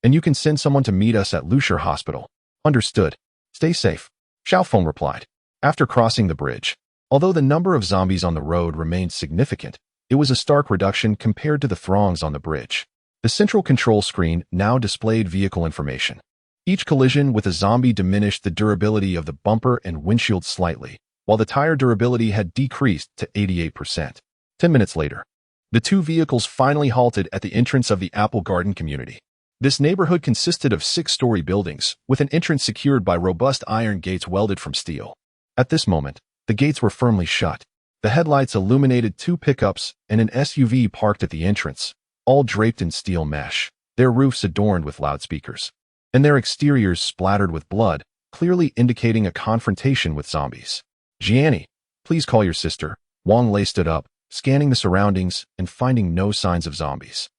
And you can send someone to meet us at Lusher Hospital. Understood. Stay safe. Xiaofeng replied. After crossing the bridge, although the number of zombies on the road remained significant, it was a stark reduction compared to the throngs on the bridge. The central control screen now displayed vehicle information. Each collision with a zombie diminished the durability of the bumper and windshield slightly, while the tire durability had decreased to 88%. 10 minutes later, the two vehicles finally halted at the entrance of the Apple Garden community. This neighborhood consisted of 6-story buildings, with an entrance secured by robust iron gates welded from steel. At this moment, the gates were firmly shut. The headlights illuminated 2 pickups and an SUV parked at the entrance, all draped in steel mesh, their roofs adorned with loudspeakers, and their exteriors splattered with blood, clearly indicating a confrontation with zombies. Jianni, please call your sister. Wang Lei stood up, scanning the surroundings and finding no signs of zombies.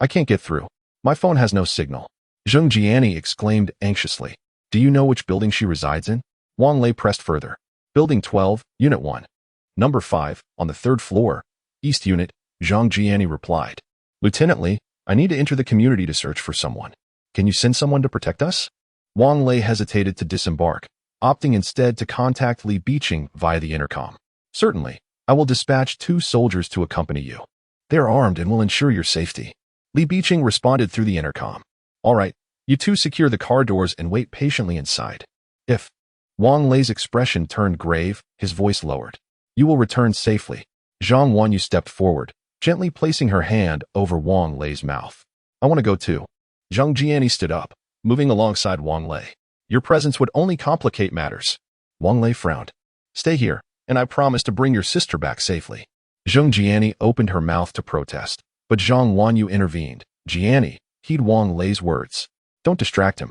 I can't get through. My phone has no signal. Zheng Jianni exclaimed anxiously. Do you know which building she resides in? Wang Lei pressed further. Building 12, Unit 1. Number 5, on the 3rd floor. East Unit, Zhang Jianni replied. Lieutenant Li, I need to enter the community to search for someone. Can you send someone to protect us? Wang Lei hesitated to disembark, opting instead to contact Li Biqing via the intercom. Certainly, I will dispatch 2 soldiers to accompany you. They are armed and will ensure your safety. Li Biqing responded through the intercom. All right, you 2 secure the car doors and wait patiently inside. If Wang Lei's expression turned grave, his voice lowered. You will return safely. Zhang Wanyu stepped forward, gently placing her hand over Wang Lei's mouth. I want to go too. Zhang Jianni stood up, moving alongside Wang Lei. Your presence would only complicate matters. Wang Lei frowned. Stay here, and I promise to bring your sister back safely. Zheng Jianni opened her mouth to protest, but Zhang Wanyu intervened. Jianni, heed Wang Lei's words. Don't distract him.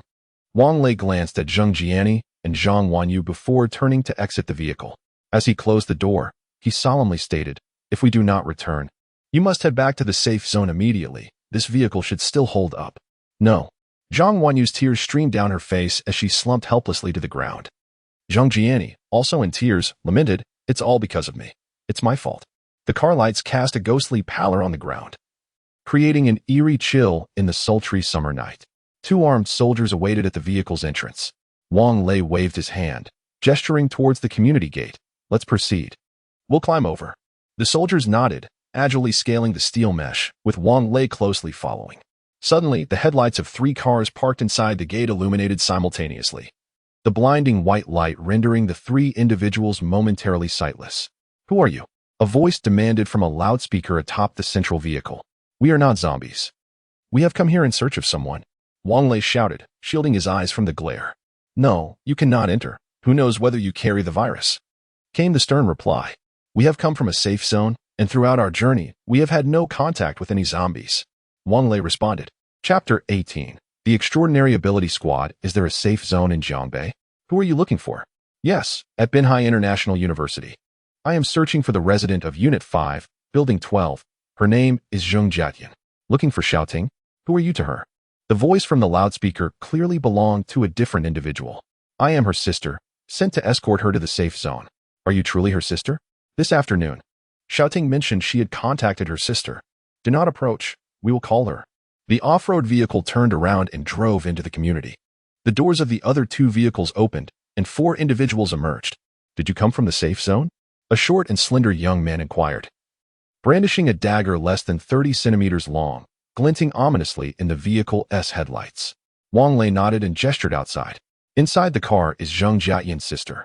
Wang Lei glanced at Zheng Jianni and Zhang Wanyu before turning to exit the vehicle. As he closed the door, he solemnly stated, if we do not return, you must head back to the safe zone immediately. This vehicle should still hold up. No. Zhang Wanyu's tears streamed down her face as she slumped helplessly to the ground. Zheng Jianni, also in tears, lamented, it's all because of me. It's my fault. The car lights cast a ghostly pallor on the ground, creating an eerie chill in the sultry summer night. 2 armed soldiers awaited at the vehicle's entrance. Wang Lei waved his hand, gesturing towards the community gate. Let's proceed. We'll climb over. The soldiers nodded, agilely scaling the steel mesh, with Wang Lei closely following. Suddenly, the headlights of 3 cars parked inside the gate illuminated simultaneously, the blinding white light rendering the 3 individuals momentarily sightless. Who are you? A voice demanded from a loudspeaker atop the central vehicle. We are not zombies. We have come here in search of someone. Wang Lei shouted, shielding his eyes from the glare. No, you cannot enter. Who knows whether you carry the virus? Came the stern reply. We have come from a safe zone, and throughout our journey, we have had no contact with any zombies. Wang Lei responded. Chapter 18. The Extraordinary Ability Squad. Is there a safe zone in Jiangbei? Who are you looking for? Yes, at Binhai International University. I am searching for the resident of Unit 5, Building 12. Her name is Zheng Jianyan. Looking for Xiaoting? Who are you to her? The voice from the loudspeaker clearly belonged to a different individual. I am her sister, sent to escort her to the safe zone. Are you truly her sister? This afternoon, Xiaoting mentioned she had contacted her sister. Do not approach. We will call her. The off-road vehicle turned around and drove into the community. The doors of the other 2 vehicles opened, and 4 individuals emerged. Did you come from the safe zone? A short and slender young man inquired, brandishing a dagger less than 30 centimeters long, glinting ominously in the vehicle's headlights. Wang Lei nodded and gestured outside. Inside the car is Zheng Jiayan's sister.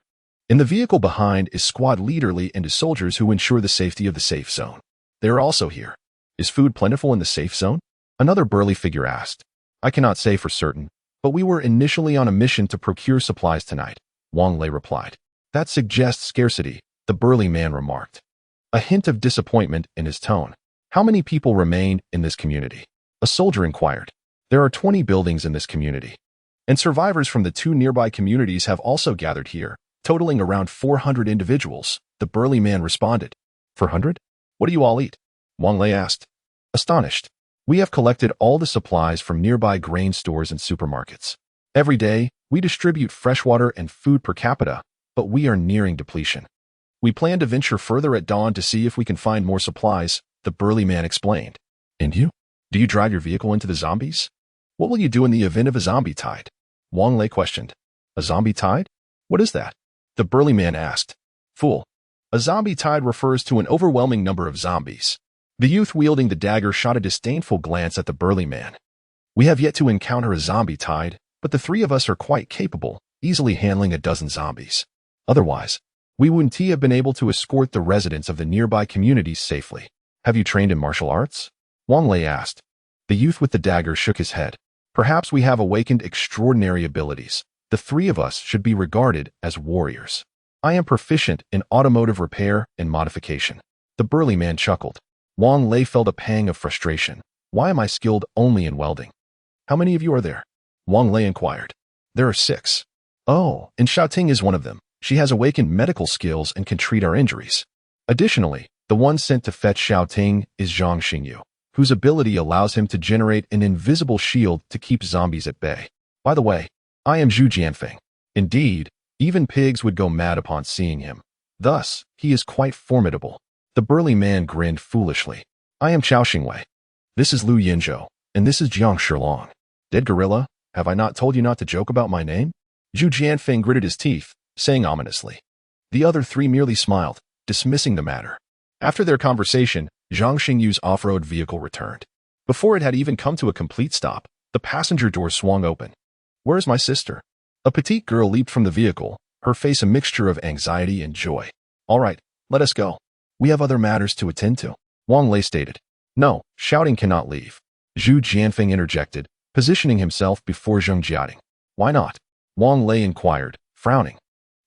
In the vehicle behind is squad leader Li and his soldiers who ensure the safety of the safe zone. They are also here. Is food plentiful in the safe zone? Another burly figure asked. I cannot say for certain, but we were initially on a mission to procure supplies tonight, Wang Lei replied. That suggests scarcity, the burly man remarked, a hint of disappointment in his tone. How many people remain in this community? A soldier inquired. There are 20 buildings in this community, and survivors from the 2 nearby communities have also gathered here, totaling around 400 individuals, the burly man responded. 400? What do you all eat? Wang Lei asked, astonished. We have collected all the supplies from nearby grain stores and supermarkets. Every day, we distribute freshwater and food per capita, but we are nearing depletion. We plan to venture further at dawn to see if we can find more supplies, the burly man explained. And you? Do you drive your vehicle into the zombies? What will you do in the event of a zombie tide? Wang Lei questioned. A zombie tide? What is that? The burly man asked. Fool. A zombie tide refers to an overwhelming number of zombies. The youth wielding the dagger shot a disdainful glance at the burly man. We have yet to encounter a zombie tide, but the three of us are quite capable, easily handling a dozen zombies. Otherwise, we wouldn't have been able to escort the residents of the nearby communities safely. Have you trained in martial arts? Wang Lei asked. The youth with the dagger shook his head. Perhaps we have awakened extraordinary abilities. The three of us should be regarded as warriors. I am proficient in automotive repair and modification. The burly man chuckled. Wang Lei felt a pang of frustration. Why am I skilled only in welding? How many of you are there? Wang Lei inquired. There are 6. Oh, and Xiaoting is one of them. She has awakened medical skills and can treat our injuries. Additionally, the one sent to fetch Xiaoting is Zhang Xingyu, whose ability allows him to generate an invisible shield to keep zombies at bay. By the way, I am Zhu Jianfeng. Indeed, even pigs would go mad upon seeing him. Thus, he is quite formidable. The burly man grinned foolishly. I am Chao Xingwei. This is Lu Yinzhou, and this is Jiang Shilong. Dead gorilla, have I not told you not to joke about my name? Zhu Jianfeng gritted his teeth, saying ominously. The other 3 merely smiled, dismissing the matter. After their conversation, Zhang Xingyu's off-road vehicle returned. Before it had even come to a complete stop, the passenger door swung open. Where is my sister? A petite girl leaped from the vehicle, her face a mixture of anxiety and joy. All right, let us go. We have other matters to attend to. Wang Lei stated. No, Xiaoting cannot leave. Zhu Jianfeng interjected, positioning himself before Zheng Jiating. Why not? Wang Lei inquired, frowning.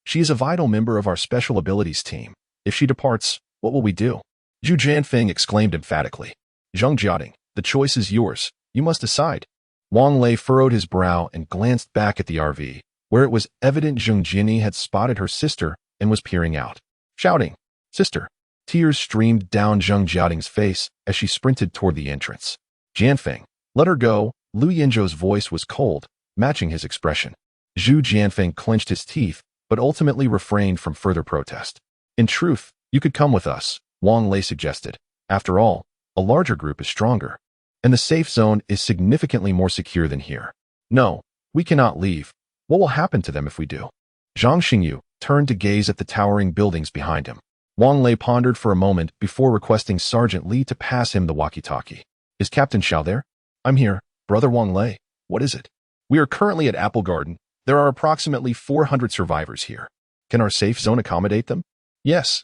She is a vital member of our special abilities team. If she departs, what will we do? Zhu Jianfeng exclaimed emphatically. Zheng Jiating, the choice is yours. You must decide. Wang Lei furrowed his brow and glanced back at the RV, where it was evident Zheng Jinni had spotted her sister and was peering out. Shouting, Sister! Tears streamed down Zheng Jiating's face as she sprinted toward the entrance. Jianfeng, let her go. Lu Yinzhou's voice was cold, matching his expression. Zhu Jianfeng clenched his teeth, but ultimately refrained from further protest. In truth, you could come with us, Wang Lei suggested. After all, a larger group is stronger, and the safe zone is significantly more secure than here. No, we cannot leave. What will happen to them if we do? Zhang Xingyu turned to gaze at the towering buildings behind him. Wang Lei pondered for a moment before requesting Sergeant Li to pass him the walkie-talkie. Is Captain Xiao there? I'm here, Brother Wang Lei. What is it? We are currently at Apple Garden. There are approximately 400 survivors here. Can our safe zone accommodate them? Yes.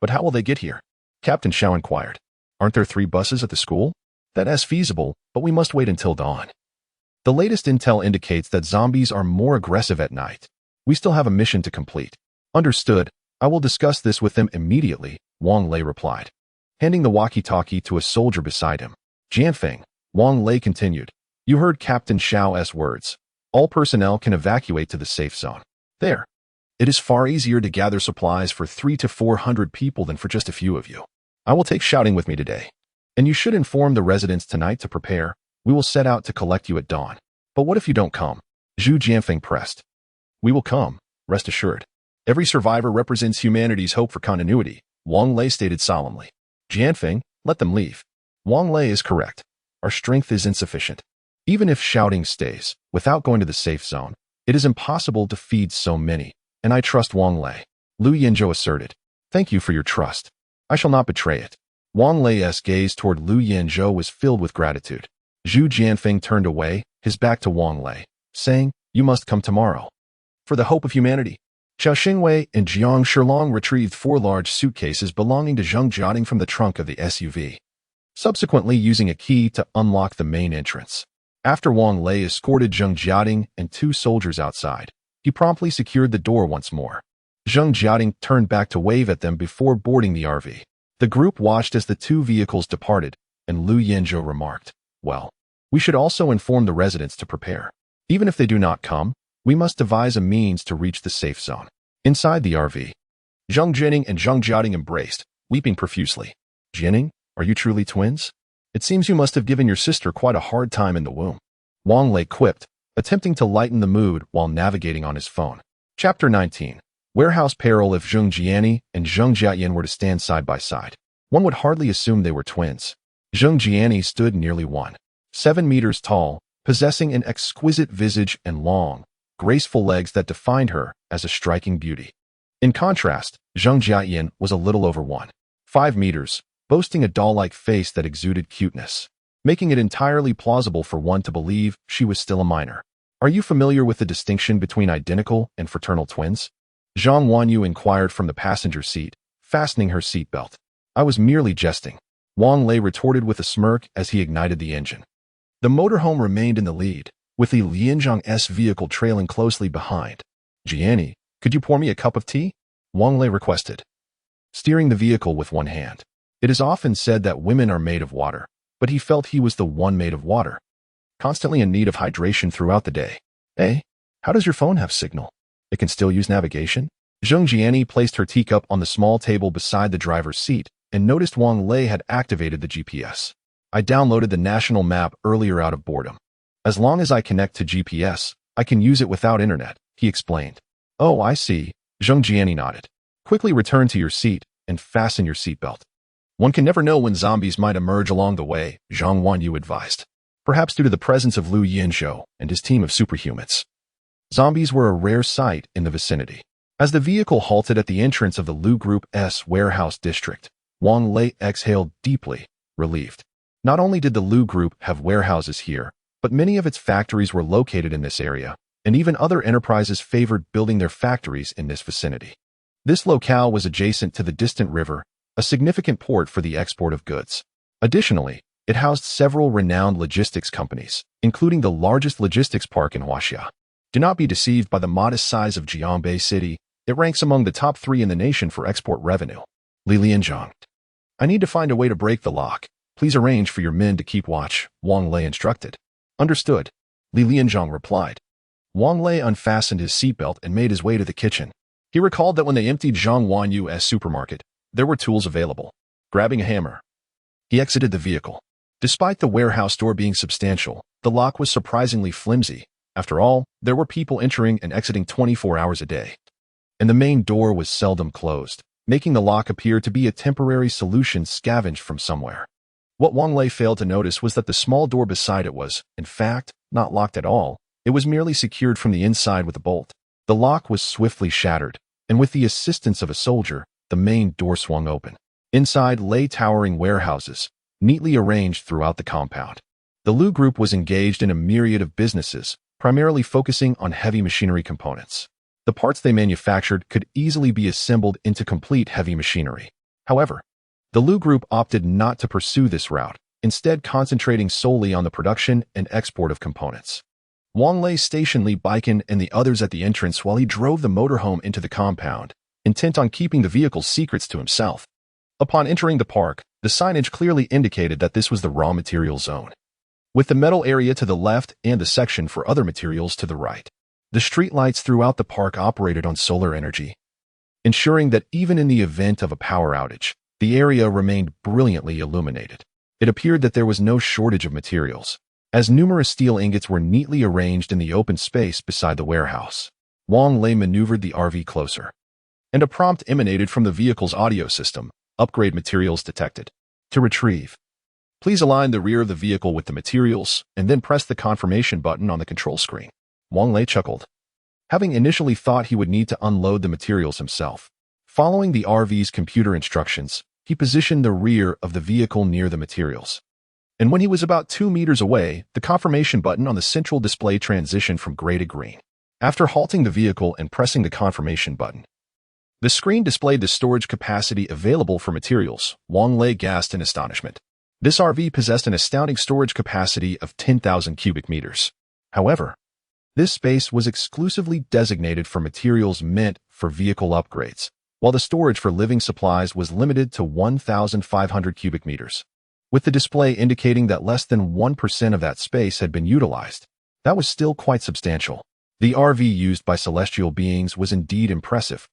But how will they get here? Captain Xiao inquired. Aren't there 3 buses at the school? That is feasible, but we must wait until dawn. The latest intel indicates that zombies are more aggressive at night. We still have a mission to complete. Understood. I will discuss this with them immediately, Wang Lei replied, handing the walkie-talkie to a soldier beside him. Jianfeng, Wang Lei continued. You heard Captain Xiao's words. All personnel can evacuate to the safe zone. There. It is far easier to gather supplies for 300 to 400 people than for just a few of you. I will take Shouting with me today. And you should inform the residents tonight to prepare. We will set out to collect you at dawn. But what if you don't come? Zhu Jianfeng pressed. We will come, rest assured. Every survivor represents humanity's hope for continuity, Wang Lei stated solemnly. Jianfeng, let them leave. Wang Lei is correct. Our strength is insufficient. Even if Shouting stays, without going to the safe zone, it is impossible to feed so many, and I trust Wang Lei. Lu Yinzhou asserted. Thank you for your trust. I shall not betray it. Wang Lei's gaze toward Lu Yinzhou was filled with gratitude. Zhu Jianfeng turned away, his back to Wang Lei, saying, You must come tomorrow. For the hope of humanity. Chao Xingwei and Jiang Shilong retrieved 4 large suitcases belonging to Zheng Jiating from the trunk of the SUV, subsequently using a key to unlock the main entrance. After Wang Lei escorted Zheng Jiating and 2 soldiers outside, he promptly secured the door once more. Zheng Jiating turned back to wave at them before boarding the RV. The group watched as the 2 vehicles departed, and Lu Yinzhou remarked, Well, we should also inform the residents to prepare. Even if they do not come, we must devise a means to reach the safe zone. Inside the RV, Zheng Jining and Zheng Jiating embraced, weeping profusely. Jining, are you truly twins? It seems you must have given your sister quite a hard time in the womb. Wang Lei quipped, attempting to lighten the mood while navigating on his phone. Chapter 19. Warehouse peril. If Zheng Jiani and Zheng Jiayan were to stand side by side, one would hardly assume they were twins. Zheng Jiani stood nearly 1.7 meters tall, possessing an exquisite visage and long, graceful legs that defined her as a striking beauty. In contrast, Zheng Jiayan was a little over 1.5 meters, boasting a doll-like face that exuded cuteness, making it entirely plausible for one to believe she was still a minor. Are you familiar with the distinction between identical and fraternal twins? Zhang Wanyu inquired from the passenger seat, fastening her seatbelt. I was merely jesting, Wang Lei retorted with a smirk as he ignited the engine. The motorhome remained in the lead, with the Lianzhang's vehicle trailing closely behind. Jianni, could you pour me a cup of tea? Wang Lei requested, steering the vehicle with one hand. It is often said that women are made of water, but he felt he was the one made of water, constantly in need of hydration throughout the day. Hey, how does your phone have signal? It can still use navigation? Zheng Jianni placed her teacup on the small table beside the driver's seat and noticed Wang Lei had activated the GPS. I downloaded the national map earlier out of boredom. As long as I connect to GPS, I can use it without internet, he explained. Oh, I see, Zheng Jianni nodded. Quickly return to your seat and fasten your seatbelt. One can never know when zombies might emerge along the way, Zhang Wanyu advised. Perhaps due to the presence of Liu Yinzhou and his team of superhumans. Zombies were a rare sight in the vicinity. As the vehicle halted at the entrance of the Liu Group's warehouse district, Wang Lei exhaled deeply, relieved. Not only did the Liu Group have warehouses here, but many of its factories were located in this area, and even other enterprises favored building their factories in this vicinity. This locale was adjacent to the distant river, a significant port for the export of goods. Additionally, it housed several renowned logistics companies, including the largest logistics park in Huaxia. Do not be deceived by the modest size of Jiangbei City. It ranks among the top 3 in the nation for export revenue. Li Lianzhang. I need to find a way to break the lock. Please arrange for your men to keep watch, Wang Lei instructed. Understood, Li Lianzhang replied. Wang Lei unfastened his seatbelt and made his way to the kitchen. He recalled that when they emptied Zhang Wanyu's supermarket, there were tools available. Grabbing a hammer, he exited the vehicle. Despite the warehouse door being substantial, the lock was surprisingly flimsy. After all, there were people entering and exiting 24 hours a day. And the main door was seldom closed, making the lock appear to be a temporary solution scavenged from somewhere. What Wang Lei failed to notice was that the small door beside it was, in fact, not locked at all. It was merely secured from the inside with a bolt. The lock was swiftly shattered, and with the assistance of a soldier, the main door swung open. Inside lay towering warehouses, neatly arranged throughout the compound. The Liu Group was engaged in a myriad of businesses, primarily focusing on heavy machinery components. The parts they manufactured could easily be assembled into complete heavy machinery. However, the Liu Group opted not to pursue this route, instead concentrating solely on the production and export of components. Wang Lei stationed Li Baikan and the others at the entrance while he drove the motorhome into the compound, intent on keeping the vehicle's secrets to himself. Upon entering the park, the signage clearly indicated that this was the raw material zone, with the metal area to the left and the section for other materials to the right. The streetlights throughout the park operated on solar energy, ensuring that even in the event of a power outage, the area remained brilliantly illuminated. It appeared that there was no shortage of materials, as numerous steel ingots were neatly arranged in the open space beside the warehouse. Wang Lei maneuvered the RV closer, and a prompt emanated from the vehicle's audio system. Upgrade materials detected. To retrieve, please align the rear of the vehicle with the materials, and then press the confirmation button on the control screen. Wang Lei chuckled, having initially thought he would need to unload the materials himself. Following the RV's computer instructions, he positioned the rear of the vehicle near the materials. And when he was about 2 meters away, the confirmation button on the central display transitioned from gray to green. After halting the vehicle and pressing the confirmation button, the screen displayed the storage capacity available for materials. Wang Lei gasped in astonishment. This RV possessed an astounding storage capacity of 10,000 cubic meters. However, this space was exclusively designated for materials meant for vehicle upgrades, while the storage for living supplies was limited to 1,500 cubic meters, with the display indicating that less than 1% of that space had been utilized. That was still quite substantial. The RV used by celestial beings was indeed impressive.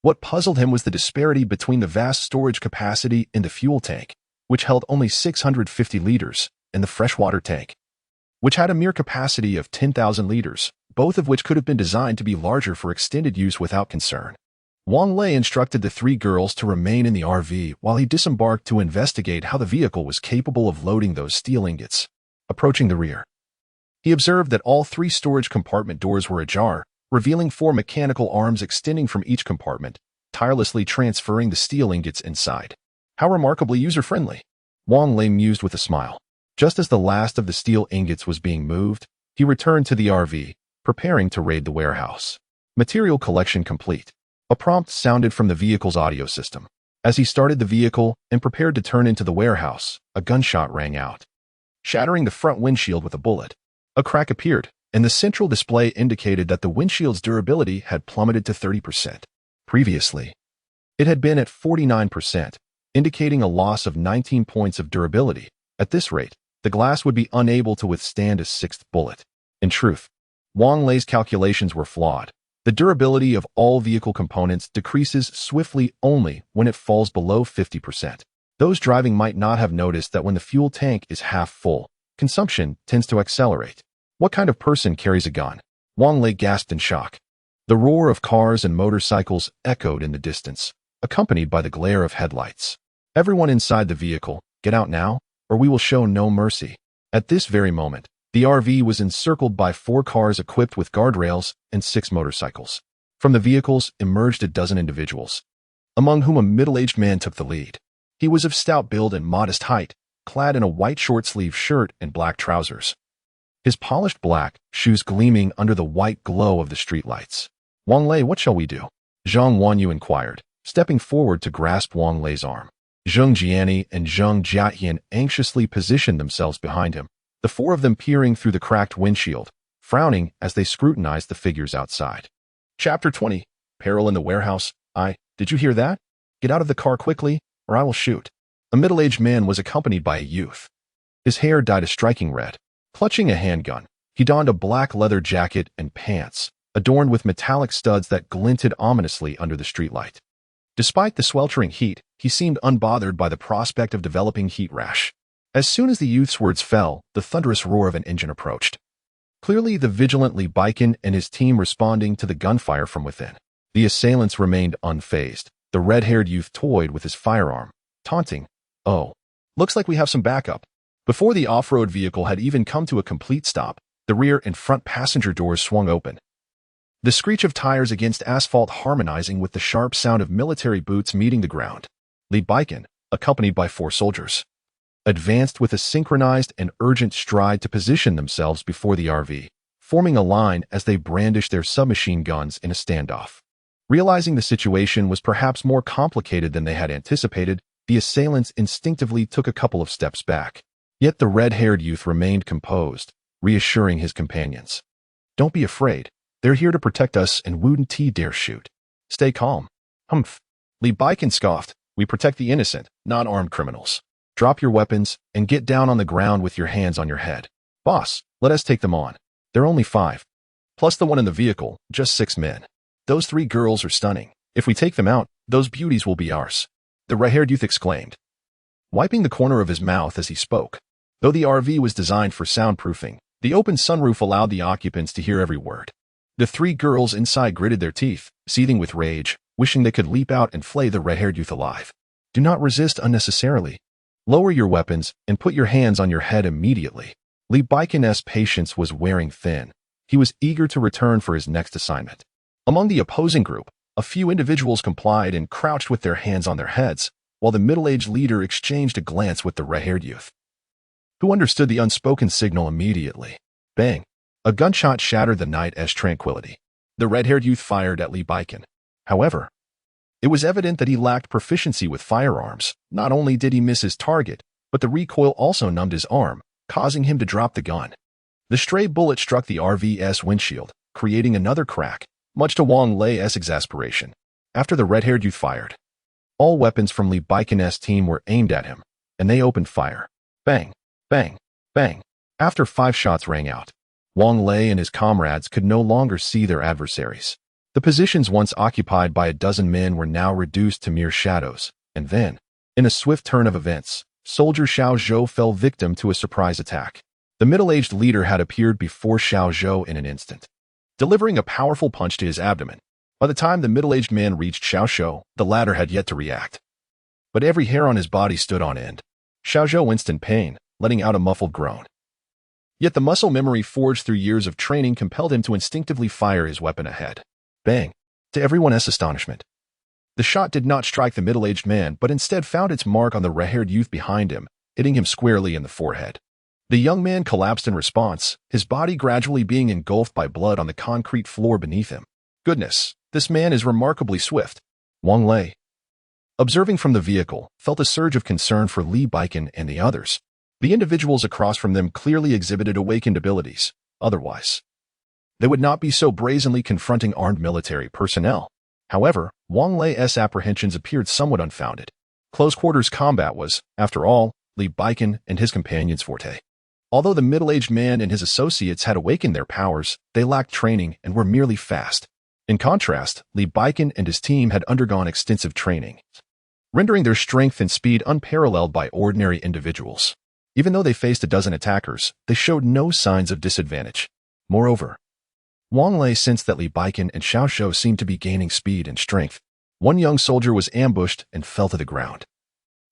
What puzzled him was the disparity between the vast storage capacity in the fuel tank, which held only 650 liters, and the freshwater tank, which had a mere capacity of 10,000 liters, both of which could have been designed to be larger for extended use without concern. Wang Lei instructed the 3 girls to remain in the RV while he disembarked to investigate how the vehicle was capable of loading those steel ingots. Approaching the rear, he observed that all 3 storage compartment doors were ajar, revealing 4 mechanical arms extending from each compartment, tirelessly transferring the steel ingots inside. How remarkably user-friendly. Wang Lei mused with a smile. Just as the last of the steel ingots was being moved, he returned to the RV, preparing to raid the warehouse. Material collection complete. A prompt sounded from the vehicle's audio system. As he started the vehicle and prepared to turn into the warehouse, a gunshot rang out, shattering the front windshield with a bullet. A crack appeared, and the central display indicated that the windshield's durability had plummeted to 30%. Previously, it had been at 49%, indicating a loss of 19 points of durability. At this rate, the glass would be unable to withstand a sixth bullet. In truth, Wang Lei's calculations were flawed. The durability of all vehicle components decreases swiftly only when it falls below 50%. Those driving might not have noticed that when the fuel tank is half full, consumption tends to accelerate. What kind of person carries a gun? Wang Lei gasped in shock. The roar of cars and motorcycles echoed in the distance, accompanied by the glare of headlights. Everyone inside the vehicle, get out now, or we will show no mercy. At this very moment, the RV was encircled by 4 cars equipped with guardrails and 6 motorcycles. From the vehicles emerged a dozen individuals, among whom a middle-aged man took the lead. He was of stout build and modest height, clad in a white short-sleeved shirt and black trousers. His polished black shoes gleaming under the white glow of the streetlights. Wang Lei, what shall we do? Zhang Wanyu inquired, stepping forward to grasp Wang Lei's arm. Zheng Jiani and Zheng Jiayan anxiously positioned themselves behind him, the 4 of them peering through the cracked windshield, frowning as they scrutinized the figures outside. Chapter 20. Peril in the Warehouse. Did you hear that? Get out of the car quickly, or I will shoot. A middle-aged man was accompanied by a youth. His hair dyed a striking red. Clutching a handgun, he donned a black leather jacket and pants, adorned with metallic studs that glinted ominously under the streetlight. Despite the sweltering heat, he seemed unbothered by the prospect of developing heat rash. As soon as the youth's words fell, the thunderous roar of an engine approached. Clearly the vigilant Li Baikan and his team responding to the gunfire from within. The assailants remained unfazed. The red-haired youth toyed with his firearm, taunting, "Oh, looks like we have some backup." Before the off-road vehicle had even come to a complete stop, the rear and front passenger doors swung open. The screech of tires against asphalt harmonizing with the sharp sound of military boots meeting the ground. Li Baikan, accompanied by 4 soldiers, advanced with a synchronized and urgent stride to position themselves before the RV, forming a line as they brandished their submachine guns in a standoff. Realizing the situation was perhaps more complicated than they had anticipated, the assailants instinctively took a couple of steps back. Yet the red-haired youth remained composed, reassuring his companions. "Don't be afraid. They're here to protect us and wouldn't dare shoot. Stay calm." "Humph." Li Baikan scoffed. "We protect the innocent, not armed criminals. Drop your weapons and get down on the ground with your hands on your head. Boss, let us take them on. They're only 5. Plus the one in the vehicle, just 6 men. Those 3 girls are stunning. If we take them out, those beauties will be ours." The red-haired youth exclaimed, wiping the corner of his mouth as he spoke. Though the RV was designed for soundproofing, the open sunroof allowed the occupants to hear every word. The 3 girls inside gritted their teeth, seething with rage, wishing they could leap out and flay the red-haired youth alive. "Do not resist unnecessarily. Lower your weapons and put your hands on your head immediately." Li Baikan's patience was wearing thin. He was eager to return for his next assignment. Among the opposing group, a few individuals complied and crouched with their hands on their heads, while the middle-aged leader exchanged a glance with the red-haired youth, who understood the unspoken signal immediately. Bang! A gunshot shattered the night's tranquility. The red-haired youth fired at Li Baikan. However, it was evident that he lacked proficiency with firearms. Not only did he miss his target, but the recoil also numbed his arm, causing him to drop the gun. The stray bullet struck the RV's windshield, creating another crack, much to Wang Lei's exasperation. After the red-haired youth fired, all weapons from Li Baikan's team were aimed at him, and they opened fire. Bang! Bang! Bang! After 5 shots rang out, Wang Lei and his comrades could no longer see their adversaries. The positions once occupied by a dozen men were now reduced to mere shadows, and then, in a swift turn of events, soldier Xiao Zhou fell victim to a surprise attack. The middle-aged leader had appeared before Xiao Zhou in an instant, delivering a powerful punch to his abdomen. By the time the middle-aged man reached Xiao Zhou, the latter had yet to react. But every hair on his body stood on end. Xiao Zhou winced in pain, letting out a muffled groan. Yet the muscle memory forged through years of training compelled him to instinctively fire his weapon ahead. Bang! To everyone's astonishment, The shot did not strike the middle-aged man, but instead found its mark on the red-haired youth behind him, hitting him squarely in the forehead. The young man collapsed in response, his body gradually being engulfed by blood on the concrete floor beneath him. Goodness, this man is remarkably swift. Wang Lei, observing from the vehicle, felt a surge of concern for Li Baiken and the others. The individuals across from them clearly exhibited awakened abilities. Otherwise, they would not be so brazenly confronting armed military personnel. However, Wang Lei's apprehensions appeared somewhat unfounded. Close-quarters combat was, after all, Li Baiken and his companions' forte. Although the middle-aged man and his associates had awakened their powers, they lacked training and were merely fast. In contrast, Li Baiken and his team had undergone extensive training, rendering their strength and speed unparalleled by ordinary individuals. Even though they faced a dozen attackers, they showed no signs of disadvantage. Moreover, Wang Lei sensed that Li Baiken and Xiao Shou seemed to be gaining speed and strength. One young soldier was ambushed and fell to the ground,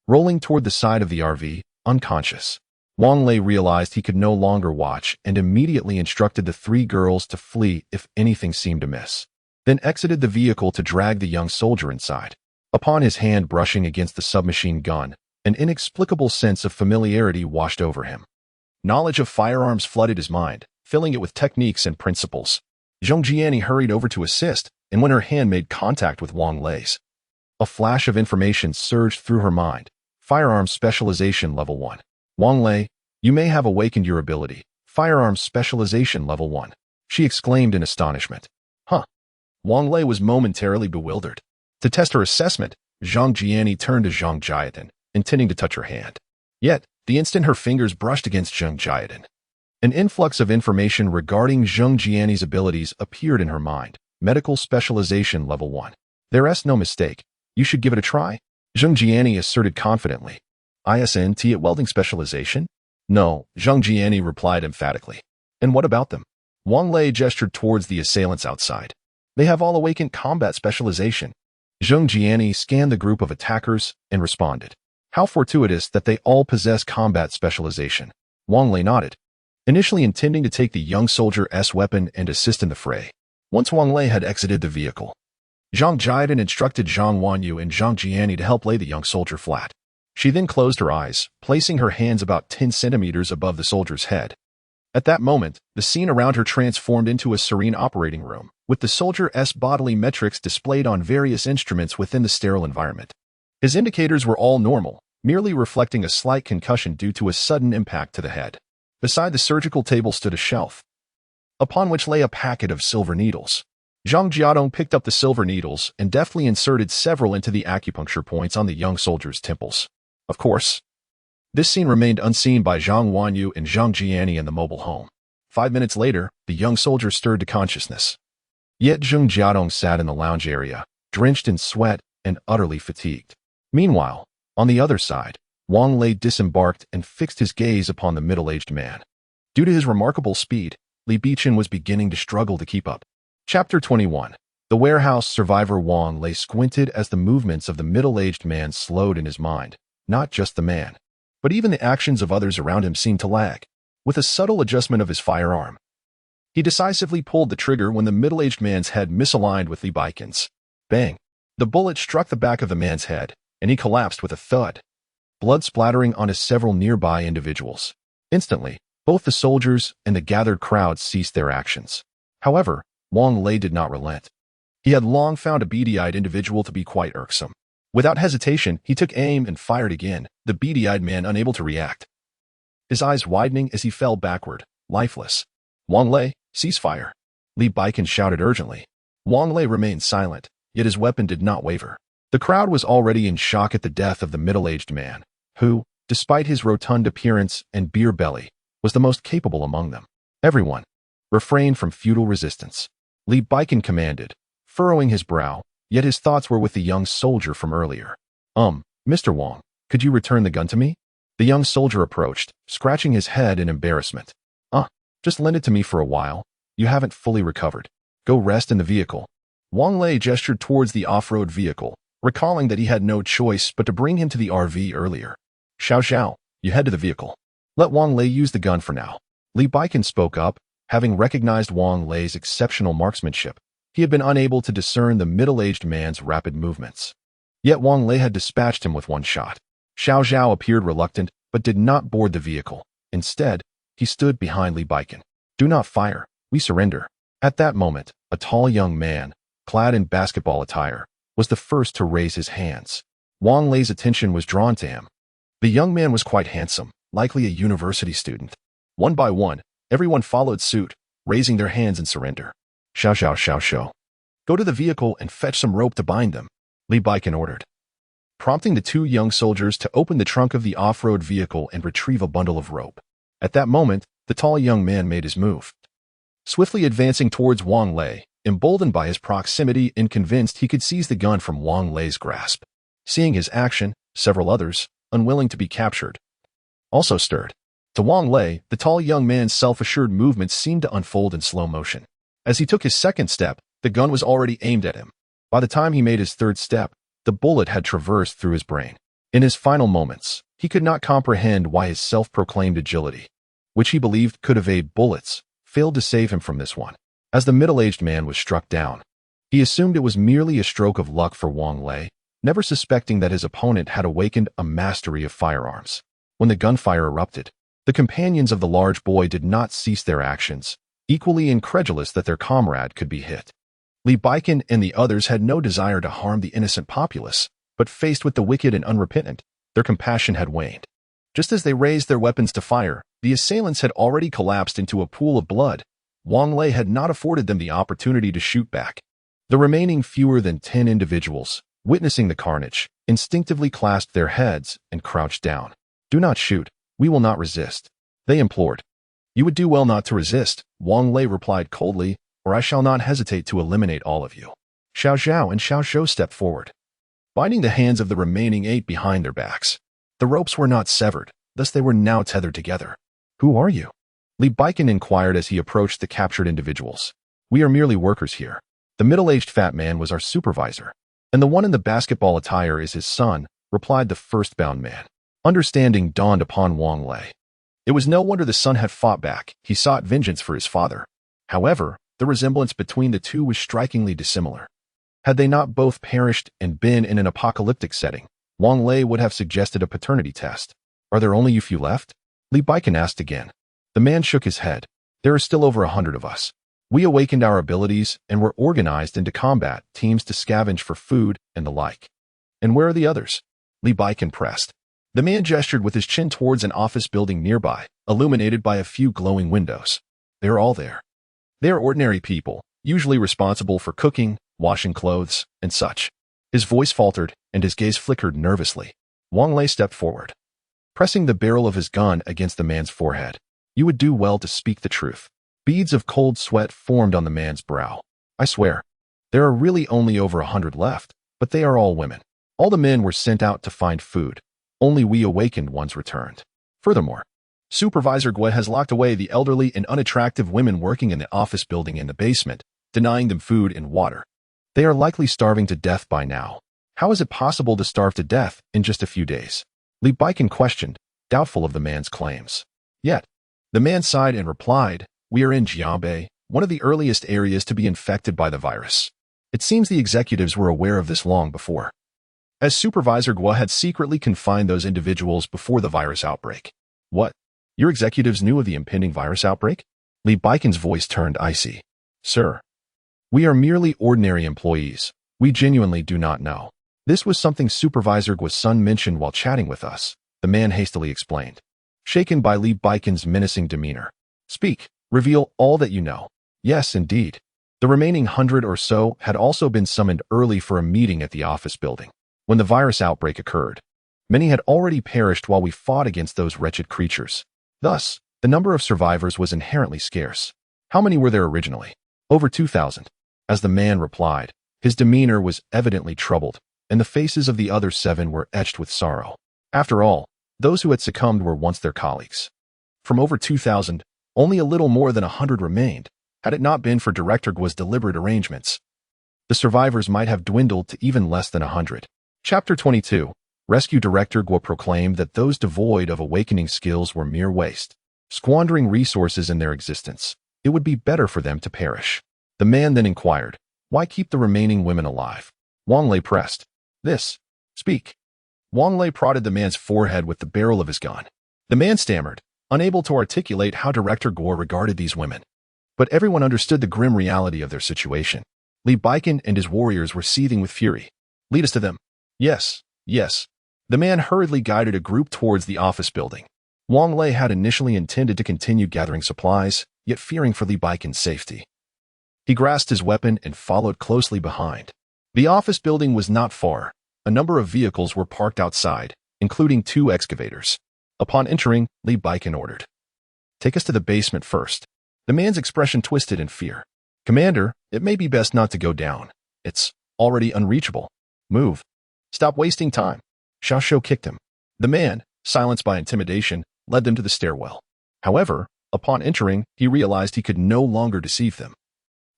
rolling toward the side of the RV, unconscious. Wang Lei realized he could no longer watch and immediately instructed the three girls to flee if anything seemed amiss, then exited the vehicle to drag the young soldier inside. Upon his hand brushing against the submachine gun, an inexplicable sense of familiarity washed over him. Knowledge of firearms flooded his mind, filling it with techniques and principles. Zheng Jiani hurried over to assist, and when her hand made contact with Wang Lei's, a flash of information surged through her mind. Firearms Specialization Level 1. Wang Lei, you may have awakened your ability. Firearms Specialization Level 1. She exclaimed in astonishment. Huh. Wang Lei was momentarily bewildered. To test her assessment, Zhang Jiani turned to Zhang Jiadan, intending to touch her hand. Yet, the instant her fingers brushed against Zhang Jiadan, an influx of information regarding Zheng Jiani's abilities appeared in her mind. Medical Specialization Level 1. There's no mistake. You should give it a try. Zheng Jiani asserted confidently. ISNT at Welding Specialization? No, Zheng Jiani replied emphatically. And what about them? Wang Lei gestured towards the assailants outside. They have all awakened combat specialization. Zheng Jiani scanned the group of attackers and responded. How fortuitous that they all possess combat specialization. Wang Lei nodded, initially intending to take the young soldier's weapon and assist in the fray. Once Wang Lei had exited the vehicle, Zhang Jiadan instructed Zhang Wanyu and Zhang Jiani to help lay the young soldier flat. She then closed her eyes, placing her hands about 10 centimeters above the soldier's head. At that moment, the scene around her transformed into a serene operating room, with the soldier's bodily metrics displayed on various instruments within the sterile environment. His indicators were all normal, merely reflecting a slight concussion due to a sudden impact to the head. Beside the surgical table stood a shelf, upon which lay a packet of silver needles. Zhang Jiadong picked up the silver needles and deftly inserted several into the acupuncture points on the young soldier's temples. Of course, this scene remained unseen by Zhang Wanyu and Zhang Jiani in the mobile home. 5 minutes later, the young soldier stirred to consciousness. Yet Zheng Jiadong sat in the lounge area, drenched in sweat and utterly fatigued. Meanwhile, on the other side, Wang Lei disembarked and fixed his gaze upon the middle-aged man. Due to his remarkable speed, Li Baichen was beginning to struggle to keep up. Chapter 21. The warehouse survivor Wang Lei squinted as the movements of the middle-aged man slowed in his mind. Not just the man, but even the actions of others around him seemed to lag. With a subtle adjustment of his firearm, he decisively pulled the trigger when the middle-aged man's head misaligned with Li Baiken's. Bang! The bullet struck the back of the man's head, and he collapsed with a thud, blood splattering onto several nearby individuals. Instantly, both the soldiers and the gathered crowd ceased their actions. However, Wang Lei did not relent. He had long found a beady-eyed individual to be quite irksome. Without hesitation, he took aim and fired again, the beady-eyed man unable to react, his eyes widening as he fell backward, lifeless. Wang Lei, cease fire! Li Baiken shouted urgently. Wang Lei remained silent, yet his weapon did not waver. The crowd was already in shock at the death of the middle-aged man, who, despite his rotund appearance and beer belly, was the most capable among them. Everyone refrained from futile resistance. Li Baiken commanded, furrowing his brow, yet his thoughts were with the young soldier from earlier. Mr. Wang, could you return the gun to me? The young soldier approached, scratching his head in embarrassment. Just lend it to me for a while. You haven't fully recovered. Go rest in the vehicle. Wang Lei gestured towards the off-road vehicle, recalling that he had no choice but to bring him to the RV earlier. Xiao, you head to the vehicle. Let Wang Lei use the gun for now. Li Baiken spoke up, having recognized Wang Lei's exceptional marksmanship. He had been unable to discern the middle-aged man's rapid movements. Yet Wang Lei had dispatched him with one shot. Xiao Zhao appeared reluctant, but did not board the vehicle. Instead, he stood behind Li Baikan. "Do not fire. We surrender." At that moment, a tall young man, clad in basketball attire, was the first to raise his hands. Wang Lei's attention was drawn to him. The young man was quite handsome, likely a university student. One by one, everyone followed suit, raising their hands in surrender. "Xiao Xiao Xiao Xiao. Go to the vehicle and fetch some rope to bind them," Li Baikan ordered, prompting the two young soldiers to open the trunk of the off-road vehicle and retrieve a bundle of rope. At that moment, the tall young man made his move. Swiftly advancing towards Wang Lei, emboldened by his proximity and convinced he could seize the gun from Wang Lei's grasp. Seeing his action, several others, unwilling to be captured, also stirred. To Wang Lei, the tall young man's self-assured movements seemed to unfold in slow motion. As he took his second step, the gun was already aimed at him. By the time he made his third step, the bullet had traversed through his brain. In his final moments, he could not comprehend why his self-proclaimed agility, which he believed could evade bullets, failed to save him from this one. As the middle-aged man was struck down, he assumed it was merely a stroke of luck for Wang Lei, never suspecting that his opponent had awakened a mastery of firearms. When the gunfire erupted, the companions of the large boy did not cease their actions, equally incredulous that their comrade could be hit. Li Baikan and the others had no desire to harm the innocent populace, but faced with the wicked and unrepentant, their compassion had waned. Just as they raised their weapons to fire, the assailants had already collapsed into a pool of blood. Wang Lei had not afforded them the opportunity to shoot back. The remaining fewer than 10 individuals, witnessing the carnage, instinctively clasped their heads and crouched down. "Do not shoot. We will not resist," they implored. "You would do well not to resist," Wang Lei replied coldly, "or I shall not hesitate to eliminate all of you." Xiao Zhao and Xiao Shou stepped forward, binding the hands of the remaining 8 behind their backs. The ropes were not severed, thus they were now tethered together. "Who are you?" Li Baikan inquired as he approached the captured individuals. "We are merely workers here. The middle-aged fat man was our supervisor, and the one in the basketball attire is his son," replied the first-bound man. Understanding dawned upon Wang Lei. It was no wonder the son had fought back. He sought vengeance for his father. However, the resemblance between the two was strikingly dissimilar. Had they not both perished and been in an apocalyptic setting, Wang Lei would have suggested a paternity test. "Are there only you few left?" Li Baikan asked again. The man shook his head. "There are still over 100 of us. We awakened our abilities and were organized into combat teams to scavenge for food and the like." "And where are the others?" Li Baikan pressed. The man gestured with his chin towards an office building nearby, illuminated by a few glowing windows. "They are all there. They are ordinary people, usually responsible for cooking, washing clothes, and such." His voice faltered, and his gaze flickered nervously. Wang Lei stepped forward, pressing the barrel of his gun against the man's forehead. "You would do well to speak the truth." Beads of cold sweat formed on the man's brow. "I swear, there are really only over 100 left, but they are all women. All the men were sent out to find food. Only we awakened ones returned. Furthermore, Supervisor Gue has locked away the elderly and unattractive women working in the office building in the basement, denying them food and water. They are likely starving to death by now. How is it possible to starve to death in just a few days?" Li Baikan questioned, doubtful of the man's claims. Yet, the man sighed and replied, "We are in Jianbei, one of the earliest areas to be infected by the virus. It seems the executives were aware of this long before, as Supervisor Gue had secretly confined those individuals before the virus outbreak." "What? Your executives knew of the impending virus outbreak?" Li Baikan's voice turned icy. "Sir, we are merely ordinary employees. We genuinely do not know. This was something Supervisor Gue's son mentioned while chatting with us," the man hastily explained, shaken by Li Baikan's menacing demeanor. "Speak. Reveal all that you know." "Yes, indeed. The remaining 100 or so had also been summoned early for a meeting at the office building. When the virus outbreak occurred, many had already perished while we fought against those wretched creatures. Thus, the number of survivors was inherently scarce." "How many were there originally?" "Over 2,000. As the man replied, his demeanor was evidently troubled, and the faces of the other 7 were etched with sorrow. After all, those who had succumbed were once their colleagues. From over 2,000, only a little more than 100 remained. Had it not been for Director Guo's deliberate arrangements, the survivors might have dwindled to even less than 100. Chapter 22. Rescue Director Guo proclaimed that those devoid of awakening skills were mere waste, squandering resources in their existence. It would be better for them to perish. The man then inquired, Why keep the remaining women alive? Wang Lei pressed. This. Speak. Wang Lei prodded the man's forehead with the barrel of his gun. The man stammered, unable to articulate how Director Gore regarded these women. But everyone understood the grim reality of their situation. Li Baiken and his warriors were seething with fury. Lead us to them. Yes, yes. The man hurriedly guided a group towards the office building. Wang Lei had initially intended to continue gathering supplies, yet fearing for Li Baiken's safety. He grasped his weapon and followed closely behind. The office building was not far. A number of vehicles were parked outside, including 2 excavators. Upon entering, Li Baiken ordered, "Take us to the basement first." The man's expression twisted in fear. "Commander, it may be best not to go down. It's already unreachable. Move. Stop wasting time." Xiao Shou kicked him. The man, silenced by intimidation, led them to the stairwell. However, upon entering, he realized he could no longer deceive them.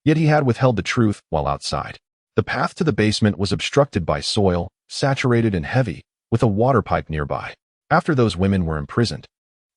Yet he had withheld the truth while outside. The path to the basement was obstructed by soil, saturated and heavy, with a water pipe nearby. After those women were imprisoned,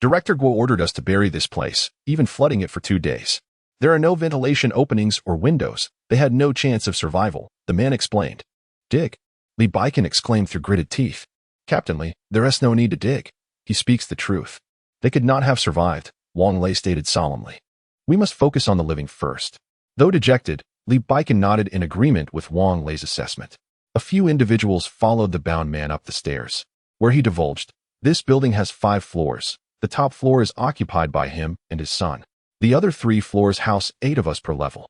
Director Guo ordered us to bury this place, even flooding it for 2 days. There are no ventilation openings or windows. They had no chance of survival, the man explained. Dig? Li Baiken exclaimed through gritted teeth. Captain Li, there is no need to dig. He speaks the truth. They could not have survived, Wang Lei stated solemnly. We must focus on the living first. Though dejected, Li Baiken nodded in agreement with Wang Lei's assessment. A few individuals followed the bound man up the stairs, where he divulged, "This building has 5 floors. The top floor is occupied by him and his son. The other 3 floors house 8 of us per level,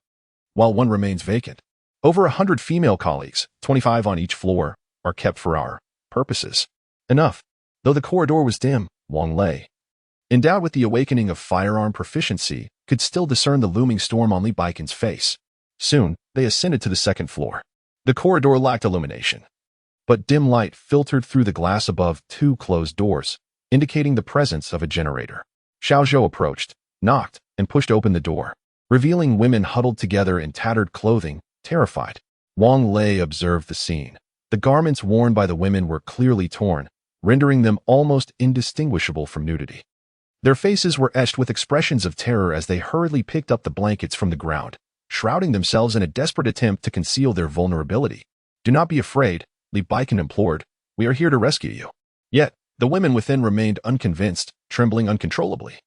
while 1 remains vacant. Over 100 female colleagues, 25 on each floor, are kept for our purposes." Enough. Though the corridor was dim, Wang Lei, endowed with the awakening of firearm proficiency, could still discern the looming storm on Li Baiken's face. Soon, they ascended to the 2nd floor. The corridor lacked illumination, but dim light filtered through the glass above 2 closed doors, indicating the presence of a generator. Xiao Zhou approached, knocked, and pushed open the door, revealing women huddled together in tattered clothing, terrified. Wang Lei observed the scene. The garments worn by the women were clearly torn, rendering them almost indistinguishable from nudity. Their faces were etched with expressions of terror as they hurriedly picked up the blankets from the ground, shrouding themselves in a desperate attempt to conceal their vulnerability. "Do not be afraid," Li Baiken implored. "We are here to rescue you." Yet, the women within remained unconvinced, trembling uncontrollably.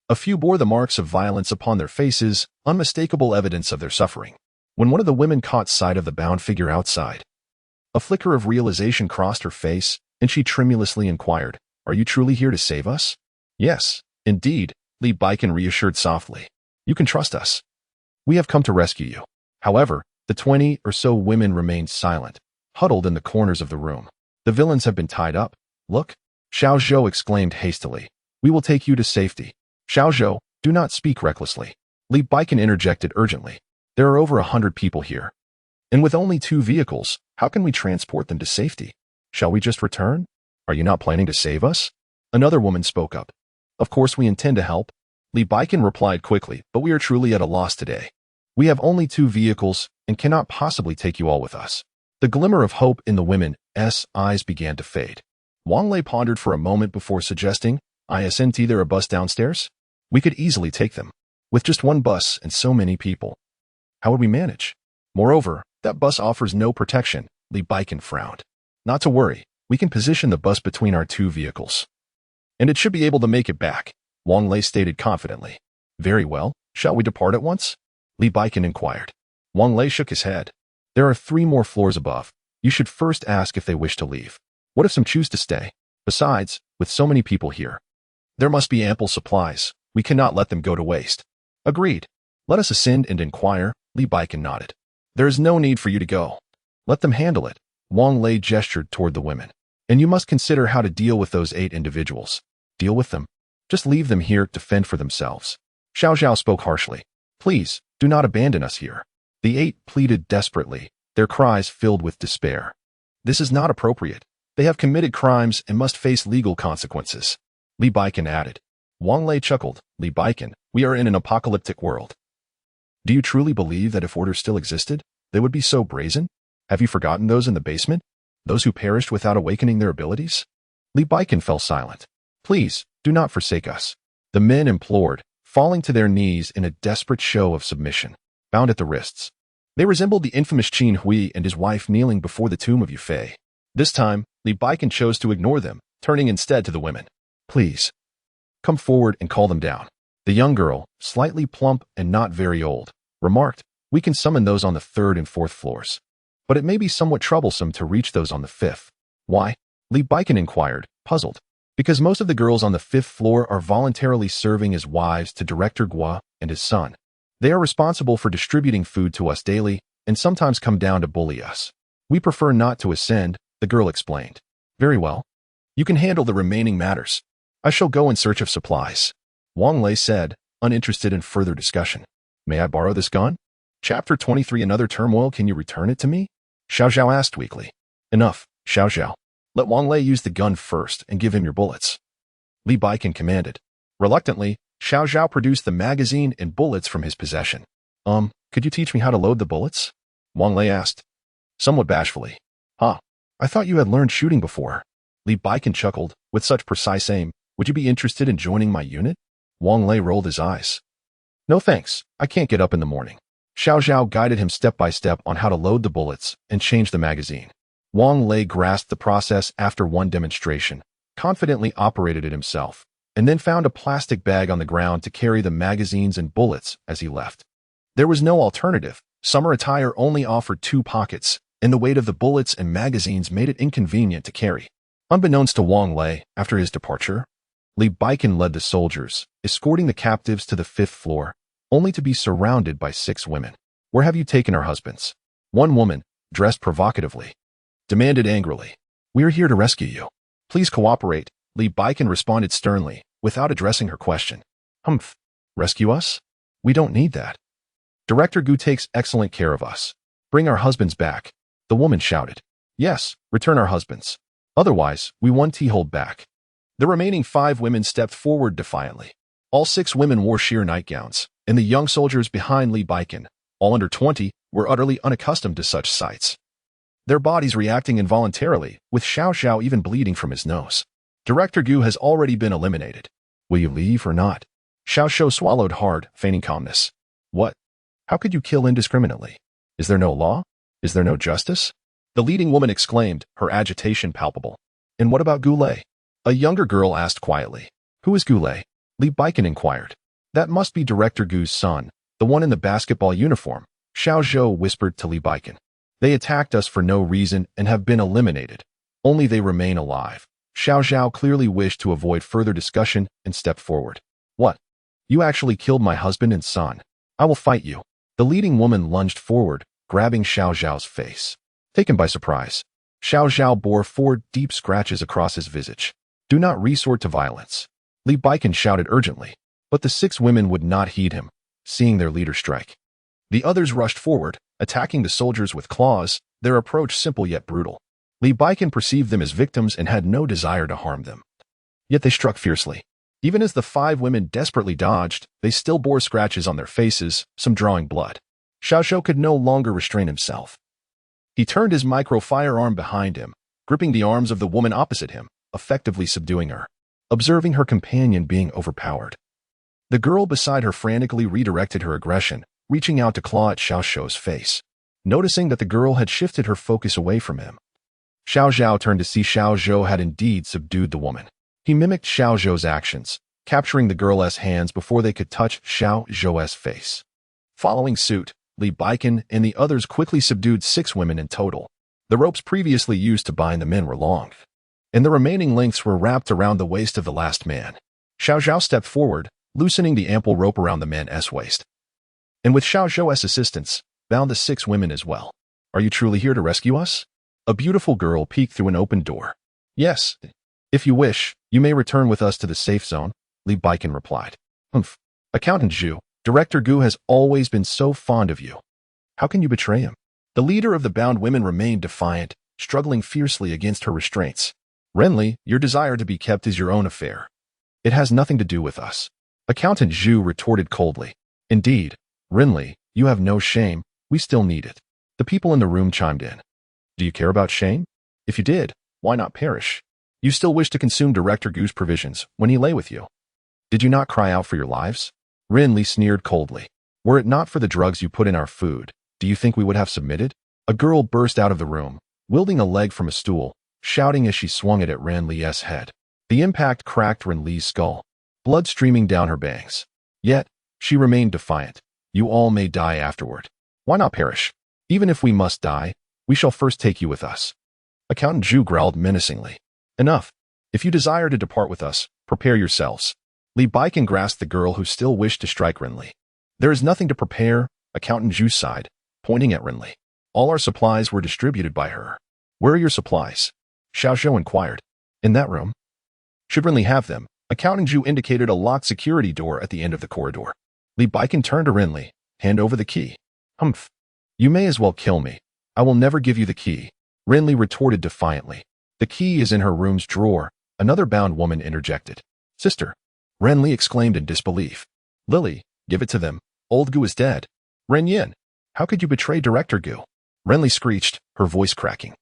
A few bore the marks of violence upon their faces, unmistakable evidence of their suffering. When one of the women caught sight of the bound figure outside, a flicker of realization crossed her face, and she tremulously inquired, "Are you truly here to save us?" "Yes, indeed," Li Baiken reassured softly. "You can trust us. We have come to rescue you." However, the 20 or so women remained silent, huddled in the corners of the room. "The villains have been tied up. Look," Xiao Zhou exclaimed hastily. "We will take you to safety." "Xiao Zhou, do not speak recklessly," Li Baiken interjected urgently. "There are over 100 people here. And with only 2 vehicles, how can we transport them to safety? Shall we just return? Are you not planning to save us?" Another woman spoke up. "Of course we intend to help," Li Baiken replied quickly, "but we are truly at a loss today. We have only 2 vehicles and cannot possibly take you all with us." The glimmer of hope in the women's eyes began to fade. Wang Lei pondered for a moment before suggesting, "Isn't there a bus downstairs? We could easily take them. With just 1 bus and so many people, how would we manage? Moreover, that bus offers no protection," Li Baiken frowned. "Not to worry, we can position the bus between our 2 vehicles. And it should be able to make it back," Wang Lei stated confidently. "Very well, shall we depart at once?" Li Baiken inquired. Wang Lei shook his head. "There are 3 more floors above. You should first ask if they wish to leave. What if some choose to stay? Besides, with so many people here, there must be ample supplies. We cannot let them go to waste." "Agreed. Let us ascend and inquire," Li Baiken nodded. "There is no need for you to go. Let them handle it." Wang Lei gestured toward the women. "And you must consider how to deal with those 8 individuals. Deal with them. Just leave them here to fend for themselves." Xiao Zhao spoke harshly. "Please, do not abandon us here." The 8 pleaded desperately, their cries filled with despair. "This is not appropriate. They have committed crimes and must face legal consequences," Li Baiken added. Wang Lei chuckled. "Li Baiken, we are in an apocalyptic world. Do you truly believe that if order still existed, they would be so brazen? Have you forgotten those in the basement? Those who perished without awakening their abilities?" Li Baiken fell silent. "Please, do not forsake us," the men implored, falling to their knees in a desperate show of submission, bound at the wrists. They resembled the infamous Qin Hui and his wife kneeling before the tomb of Yu Fei. This time, Li Baikan chose to ignore them, turning instead to the women. Please, come forward and call them down. The young girl, slightly plump and not very old, remarked, we can summon those on the 3rd and 4th floors. But it may be somewhat troublesome to reach those on the 5th. Why? Li Baikan inquired, puzzled. Because most of the girls on the 5th floor are voluntarily serving as wives to Director Gua and his son. They are responsible for distributing food to us daily and sometimes come down to bully us. We prefer not to ascend, the girl explained. Very well. You can handle the remaining matters. I shall go in search of supplies. Wang Lei said, uninterested in further discussion. May I borrow this gun? Chapter 23 Another turmoil, can you return it to me? Xiao Zhao asked weakly. Enough, Xiao Zhao. Let Wang Lei use the gun first and give him your bullets. Li Baikan commanded. Reluctantly, Xiao Zhao produced the magazine and bullets from his possession. Could you teach me how to load the bullets? Wang Lei asked. Somewhat bashfully. Huh, I thought you had learned shooting before. Li Baikan chuckled, with such precise aim. Would you be interested in joining my unit? Wang Lei rolled his eyes. No thanks, I can't get up in the morning. Xiao Zhao guided him step by step on how to load the bullets and change the magazine. Wang Lei grasped the process after one demonstration, confidently operated it himself, and then found a plastic bag on the ground to carry the magazines and bullets as he left. There was no alternative. Summer attire only offered 2 pockets, and the weight of the bullets and magazines made it inconvenient to carry. Unbeknownst to Wang Lei, after his departure, Li Baikan led the soldiers, escorting the captives to the 5th floor, only to be surrounded by 6 women. Where have you taken our husbands? One woman, dressed provocatively, demanded angrily. We are here to rescue you. Please cooperate, Li Baikan responded sternly, without addressing her question. Humph. Rescue us? We don't need that. Director Gu takes excellent care of us. Bring our husbands back, the woman shouted. Yes, return our husbands. Otherwise, we won't hold back. The remaining 5 women stepped forward defiantly. All 6 women wore sheer nightgowns, and the young soldiers behind Li Baikan, all under 20, were utterly unaccustomed to such sights. Their bodies reacting involuntarily, with Xiao Zhao even bleeding from his nose. Director Gu has already been eliminated. Will you leave or not? Xiao Zhao swallowed hard, feigning calmness. What? How could you kill indiscriminately? Is there no law? Is there no justice? The leading woman exclaimed, her agitation palpable. And what about Goulet? A younger girl asked quietly. Who is Goulet? Li Baikan inquired. That must be Director Gu's son, the one in the basketball uniform, Xiao Zhou whispered to Li Baikan. They attacked us for no reason and have been eliminated. Only they remain alive. Xiao Zhao clearly wished to avoid further discussion and stepped forward. What? You actually killed my husband and son. I will fight you. The leading woman lunged forward, grabbing Xiao Zhao's face. Taken by surprise, Xiao Zhao bore 4 deep scratches across his visage. Do not resort to violence. Li Baikan shouted urgently, but the 6 women would not heed him, seeing their leader strike. The others rushed forward, attacking the soldiers with claws, their approach simple yet brutal. Li Baikan perceived them as victims and had no desire to harm them. Yet they struck fiercely. Even as the 5 women desperately dodged, they still bore scratches on their faces, some drawing blood. Xiao Zhou could no longer restrain himself. He turned his micro-firearm behind him, gripping the arms of the woman opposite him, effectively subduing her, observing her companion being overpowered. The girl beside her frantically redirected her aggression, reaching out to claw at Xiao Zhou's face. Noticing that the girl had shifted her focus away from him, Xiao Zhao turned to see Xiao Zhou had indeed subdued the woman. He mimicked Xiao Zhou's actions, capturing the girl's hands before they could touch Xiao Zhou's face. Following suit, Li Baikan and the others quickly subdued 6 women in total. The ropes previously used to bind the men were long, and the remaining lengths were wrapped around the waist of the last man. Xiao Zhao stepped forward, loosening the ample rope around the man's waist, and with Xiao Zhou's assistance, bound the 6 women as well. Are you truly here to rescue us? A beautiful girl peeked through an open door. Yes. If you wish, you may return with us to the safe zone, Li Baikan replied. Humph. Accountant Zhu, Director Gu has always been so fond of you. How can you betray him? The leader of the bound women remained defiant, struggling fiercely against her restraints. Renly, your desire to be kept is your own affair. It has nothing to do with us. Accountant Zhu retorted coldly. Indeed, Renly, you have no shame, we still need it. The people in the room chimed in. Do you care about shame? If you did, why not perish? You still wish to consume Director Gu's provisions when he lay with you. Did you not cry out for your lives? Renly sneered coldly. Were it not for the drugs you put in our food, do Do you think we would have submitted? A girl burst out of the room, wielding a leg from a stool, shouting as she swung it at Ren Li's head. The impact cracked Ren Li's skull, blood streaming down her bangs. Yet, she remained defiant. You all may die afterward. Why not perish? Even if we must die, we shall first take you with us. Accountant Zhu growled menacingly. Enough. If you desire to depart with us, prepare yourselves. Li Baiken grasped the girl who still wished to strike Ren Li. There is nothing to prepare, Accountant Zhu sighed, pointing at Ren Li. All our supplies were distributed by her. Where are your supplies? Xiao Zhou inquired. In that room. Should Ren Li have them? Accountant Zhu indicated a locked security door at the end of the corridor. Li Baiken turned to Ren Li. Hand over the key. Humph. You may as well kill me. I will never give you the key. Ren Li retorted defiantly. The key is in her room's drawer, another bound woman interjected. Sister. Ren Li exclaimed in disbelief. Lily, give it to them. Old Gu is dead. Ren Yin, how could you betray Director Gu? Ren Li screeched, her voice cracking.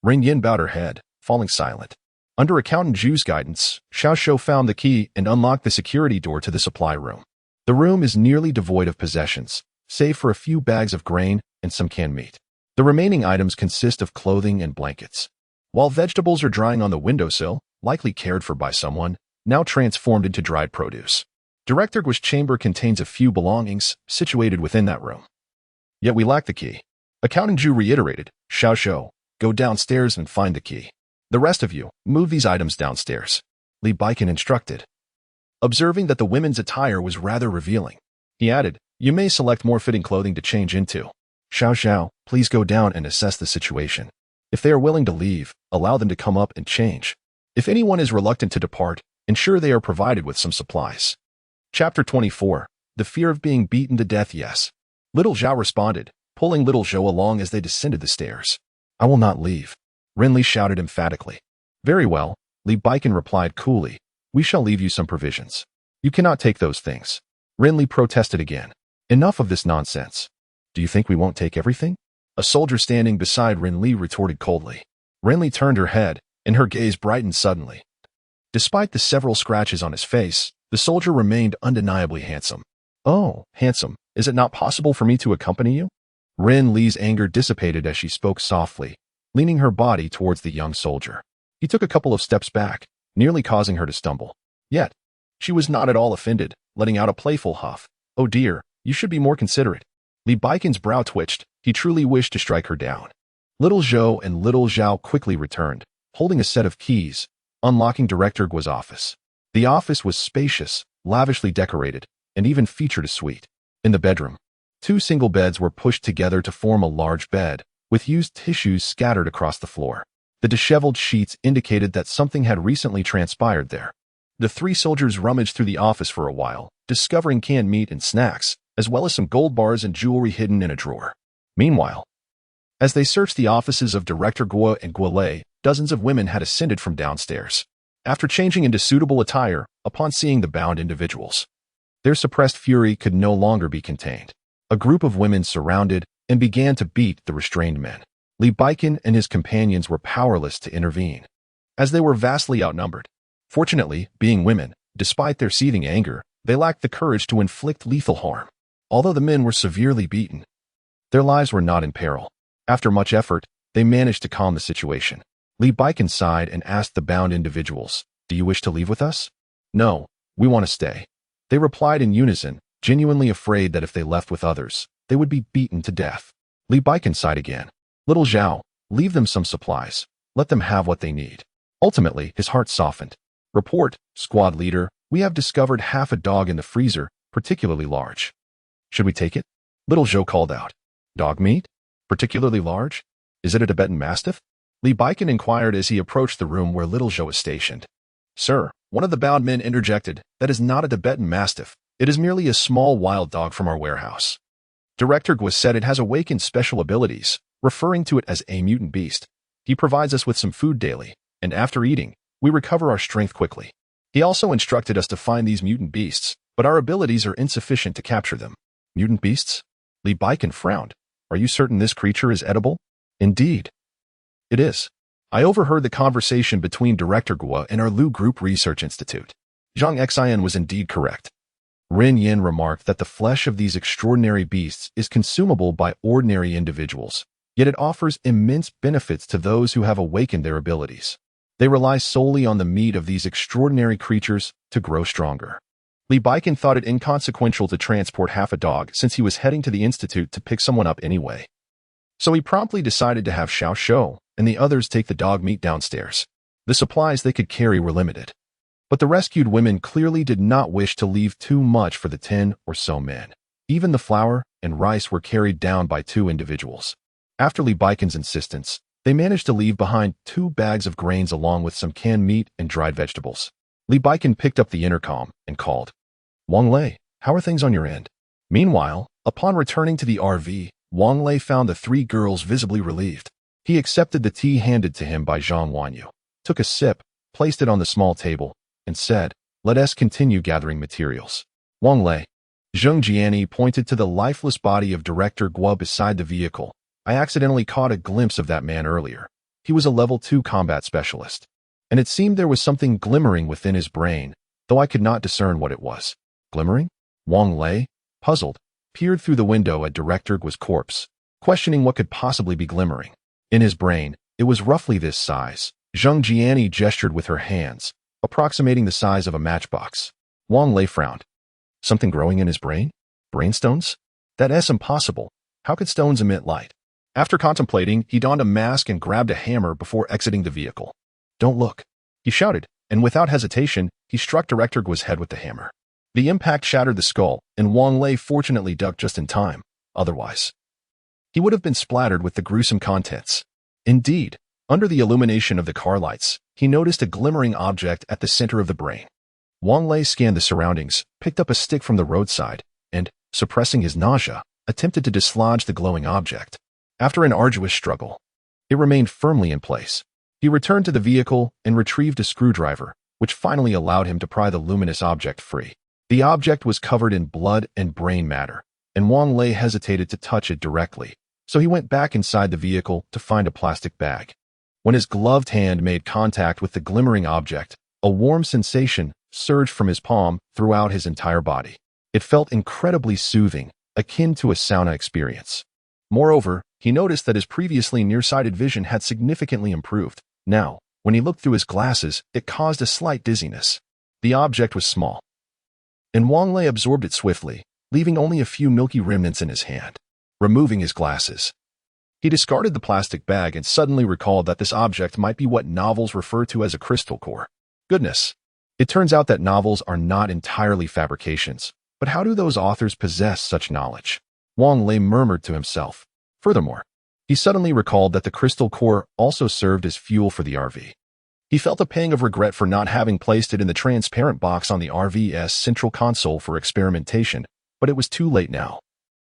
Ren Yin bowed her head, falling silent. Under Accountant Zhu's guidance, Xiao Shou found the key and unlocked the security door to the supply room. The room is nearly devoid of possessions, save for a few bags of grain and some canned meat. The remaining items consist of clothing and blankets. While vegetables are drying on the windowsill, likely cared for by someone, now transformed into dried produce. Director Gu's chamber contains a few belongings situated within that room. Yet we lack the key. Accountant Zhu reiterated, Xiao Shou, go downstairs and find the key. The rest of you, move these items downstairs. Li Baiken instructed. Observing that the women's attire was rather revealing, he added, you may select more fitting clothing to change into. Xiao Xiao, please go down and assess the situation. If they are willing to leave, allow them to come up and change. If anyone is reluctant to depart, ensure they are provided with some supplies. Chapter 24. The Fear of Being Beaten to Death. Yes. Little Zhao responded, pulling Little Zhou along as they descended the stairs. I will not leave. Ren Li shouted emphatically. Very well, Li Baiken replied coolly. We shall leave you some provisions. You cannot take those things. Ren Li protested again. Enough of this nonsense. Do you think we won't take everything? A soldier standing beside Ren Li retorted coldly. Ren Li turned her head, and her gaze brightened suddenly. Despite the several scratches on his face, the soldier remained undeniably handsome. Oh, handsome, is it not possible for me to accompany you? Ren Li's anger dissipated as she spoke softly, leaning her body towards the young soldier. He took a couple of steps back, nearly causing her to stumble. Yet, she was not at all offended, letting out a playful huff. Oh dear, you should be more considerate. Li Baiken's brow twitched. He truly wished to strike her down. Little Zhou and Little Zhao quickly returned, holding a set of keys, unlocking Director Gu's office. The office was spacious, lavishly decorated, and even featured a suite. In the bedroom, 2 single beds were pushed together to form a large bed, with used tissues scattered across the floor. The disheveled sheets indicated that something had recently transpired there. The 3 soldiers rummaged through the office for a while, discovering canned meat and snacks, as well as some gold bars and jewelry hidden in a drawer. Meanwhile, as they searched the offices of Director Guo and Guolei, dozens of women had ascended from downstairs. After changing into suitable attire, upon seeing the bound individuals, their suppressed fury could no longer be contained. A group of women surrounded and began to beat the restrained men. Li Baiken and his companions were powerless to intervene, as they were vastly outnumbered. Fortunately, being women, despite their seething anger, they lacked the courage to inflict lethal harm. Although the men were severely beaten, their lives were not in peril. After much effort, they managed to calm the situation. Li Baiken sighed and asked the bound individuals, do you wish to leave with us? No, we want to stay. They replied in unison, genuinely afraid that if they left with others, they would be beaten to death. Li Baiken sighed again. Little Zhao, leave them some supplies. Let them have what they need. Ultimately, his heart softened. Report, squad leader, we have discovered half a dog in the freezer, particularly large. Should we take it? Little Zhou called out. Dog meat? Particularly large? Is it a Tibetan Mastiff? Li Baiken inquired as he approached the room where Little Zhou was stationed. Sir, one of the bound men interjected, that is not a Tibetan Mastiff. It is merely a small wild dog from our warehouse. Director Gu said it has awakened special abilities, referring to it as a mutant beast. He provides us with some food daily, and after eating, we recover our strength quickly. He also instructed us to find these mutant beasts, but our abilities are insufficient to capture them. Mutant beasts? Li Baiken frowned. Are you certain this creature is edible? Indeed. It is. I overheard the conversation between Director Guo and our Lu Group Research Institute. Zhang Xian was indeed correct. Rin Yin remarked that the flesh of these extraordinary beasts is consumable by ordinary individuals, yet it offers immense benefits to those who have awakened their abilities. They rely solely on the meat of these extraordinary creatures to grow stronger. Li Baikan thought it inconsequential to transport half a dog since he was heading to the institute to pick someone up anyway. So he promptly decided to have Xiao Shou and the others take the dog meat downstairs. The supplies they could carry were limited. But the rescued women clearly did not wish to leave too much for the 10 or so men. Even the flour and rice were carried down by 2 individuals. After Li Baikan's insistence, they managed to leave behind 2 bags of grains along with some canned meat and dried vegetables. Li Baikan picked up the intercom and called, "Wang Lei, how are things on your end?" Meanwhile, upon returning to the RV, Wang Lei found the 3 girls visibly relieved. He accepted the tea handed to him by Zhang Wanyu, took a sip, placed it on the small table, and said, "Let us continue gathering materials." Wang Lei. Zheng Jiani pointed to the lifeless body of Director Guo beside the vehicle. "I accidentally caught a glimpse of that man earlier. He was a level 2 combat specialist. And it seemed there was something glimmering within his brain, though I could not discern what it was." Glimmering? Wang Lei, puzzled, peered through the window at Director Guo's corpse, questioning what could possibly be glimmering. In his brain, it was roughly this size. Zheng Jiani gestured with her hands, approximating the size of a matchbox. Wang Lei frowned. Something growing in his brain? Brainstones? That's impossible. How could stones emit light? After contemplating, he donned a mask and grabbed a hammer before exiting the vehicle. "Don't look," he shouted, and without hesitation, he struck Director Guo's head with the hammer. The impact shattered the skull, and Wang Lei fortunately ducked just in time. Otherwise, he would have been splattered with the gruesome contents. Indeed, under the illumination of the car lights, he noticed a glimmering object at the center of the brain. Wang Lei scanned the surroundings, picked up a stick from the roadside, and, suppressing his nausea, attempted to dislodge the glowing object. After an arduous struggle, it remained firmly in place. He returned to the vehicle and retrieved a screwdriver, which finally allowed him to pry the luminous object free. The object was covered in blood and brain matter, and Wang Lei hesitated to touch it directly, so he went back inside the vehicle to find a plastic bag. When his gloved hand made contact with the glimmering object, a warm sensation surged from his palm throughout his entire body. It felt incredibly soothing, akin to a sauna experience. Moreover, he noticed that his previously nearsighted vision had significantly improved. Now, when he looked through his glasses, it caused a slight dizziness. The object was small, and Wang Lei absorbed it swiftly, leaving only a few milky remnants in his hand. Removing his glasses, he discarded the plastic bag and suddenly recalled that this object might be what novels refer to as a crystal core. Goodness! It turns out that novels are not entirely fabrications, but how do those authors possess such knowledge? Wang Lei murmured to himself. Furthermore, he suddenly recalled that the crystal core also served as fuel for the RV. He felt a pang of regret for not having placed it in the transparent box on the RV's central console for experimentation, but it was too late now.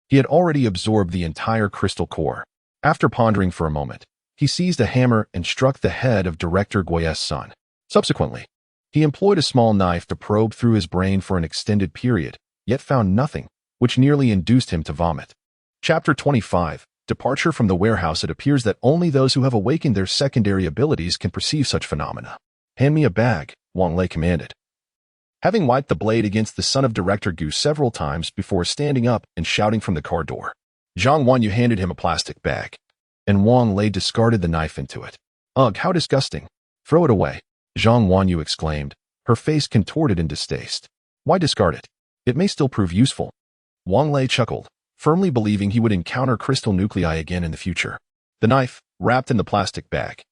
He had already absorbed the entire crystal core. After pondering for a moment, he seized a hammer and struck the head of Director Guo's son. Subsequently, he employed a small knife to probe through his brain for an extended period, yet found nothing, which nearly induced him to vomit. Chapter 25. Departure from the warehouse. It appears that only those who have awakened their secondary abilities can perceive such phenomena. "Hand me a bag," Wang Lei commanded. Having wiped the blade against the son of Director Gu several times before standing up and shouting from the car door, Zhang Wanyu handed him a plastic bag, and Wang Lei discarded the knife into it. "Ugh, how disgusting. Throw it away," Zhang Wanyu exclaimed, her face contorted in distaste. "Why discard it? It may still prove useful." Wang Lei chuckled, firmly believing he would encounter crystal nuclei again in the future. The knife, wrapped in the plastic bag,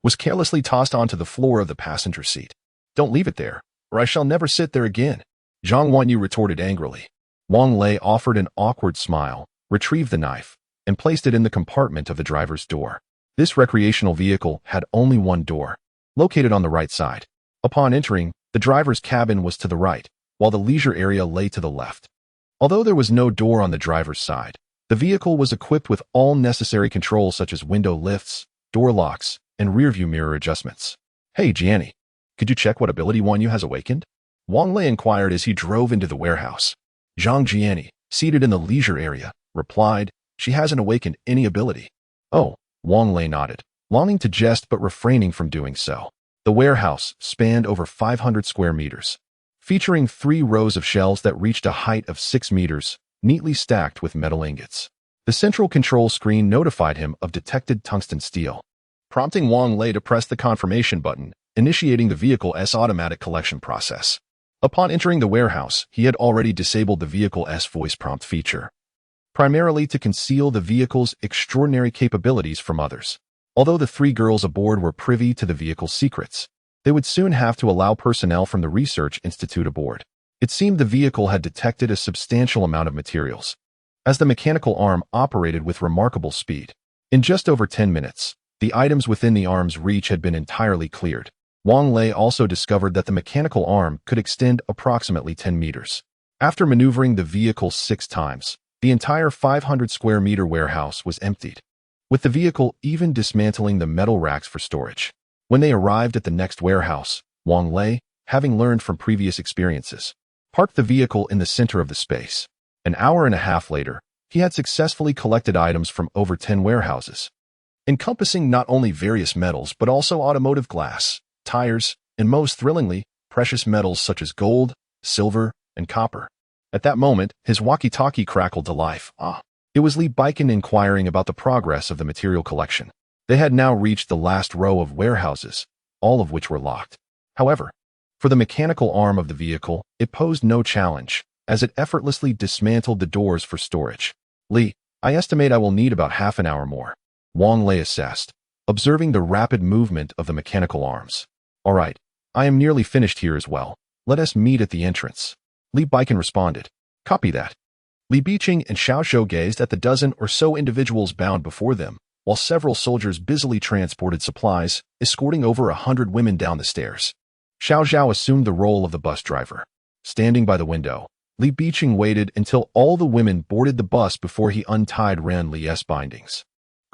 was carelessly tossed onto the floor of the passenger seat. "Don't leave it there, or I shall never sit there again," Zhang Wanyu retorted angrily. Wang Lei offered an awkward smile, retrieved the knife, and placed it in the compartment of the driver's door. This recreational vehicle had only one door, located on the right side. Upon entering, the driver's cabin was to the right, while the leisure area lay to the left. Although there was no door on the driver's side, the vehicle was equipped with all necessary controls such as window lifts, door locks, and rearview mirror adjustments. "Hey, Jiani, could you check what ability Wanyu has awakened?" Wang Lei inquired as he drove into the warehouse. Zhang Jiani, seated in the leisure area, replied, "She hasn't awakened any ability." "Oh," Wang Lei nodded, longing to jest but refraining from doing so. The warehouse spanned over 500 square meters, featuring 3 rows of shelves that reached a height of 6 meters, neatly stacked with metal ingots. The central control screen notified him of detected tungsten steel, prompting Wang Lei to press the confirmation button, initiating the vehicle's automatic collection process. Upon entering the warehouse, he had already disabled the vehicle's voice prompt feature, primarily to conceal the vehicle's extraordinary capabilities from others. Although the 3 girls aboard were privy to the vehicle's secrets, they would soon have to allow personnel from the research institute aboard. It seemed the vehicle had detected a substantial amount of materials, as the mechanical arm operated with remarkable speed. In just over 10 minutes, the items within the arm's reach had been entirely cleared. Wang Lei also discovered that the mechanical arm could extend approximately 10 meters. After maneuvering the vehicle 6 times, the entire 500-square-meter warehouse was emptied, with the vehicle even dismantling the metal racks for storage. When they arrived at the next warehouse, Wang Lei, having learned from previous experiences, parked the vehicle in the center of the space. An hour and a half later, he had successfully collected items from over 10 warehouses, encompassing not only various metals but also automotive glass, tires, and most thrillingly, precious metals such as gold, silver, and copper. At that moment, his walkie-talkie crackled to life. It was Lee Baiken inquiring about the progress of the material collection. They had now reached the last row of warehouses, all of which were locked. However, for the mechanical arm of the vehicle, it posed no challenge, as it effortlessly dismantled the doors for storage. Lee, I estimate I will need about half an hour more, Wang Lei assessed, observing the rapid movement of the mechanical arms. All right, I am nearly finished here as well. Let us meet at the entrance. Lee Baiken responded. Copy that. Li Biqing and Xiao Zhou gazed at the dozen or so individuals bound before them, while several soldiers busily transported supplies, escorting over 100 women down the stairs. Xiao Zhao assumed the role of the bus driver. Standing by the window, Li Biqing waited until all the women boarded the bus before he untied Ren Li's bindings,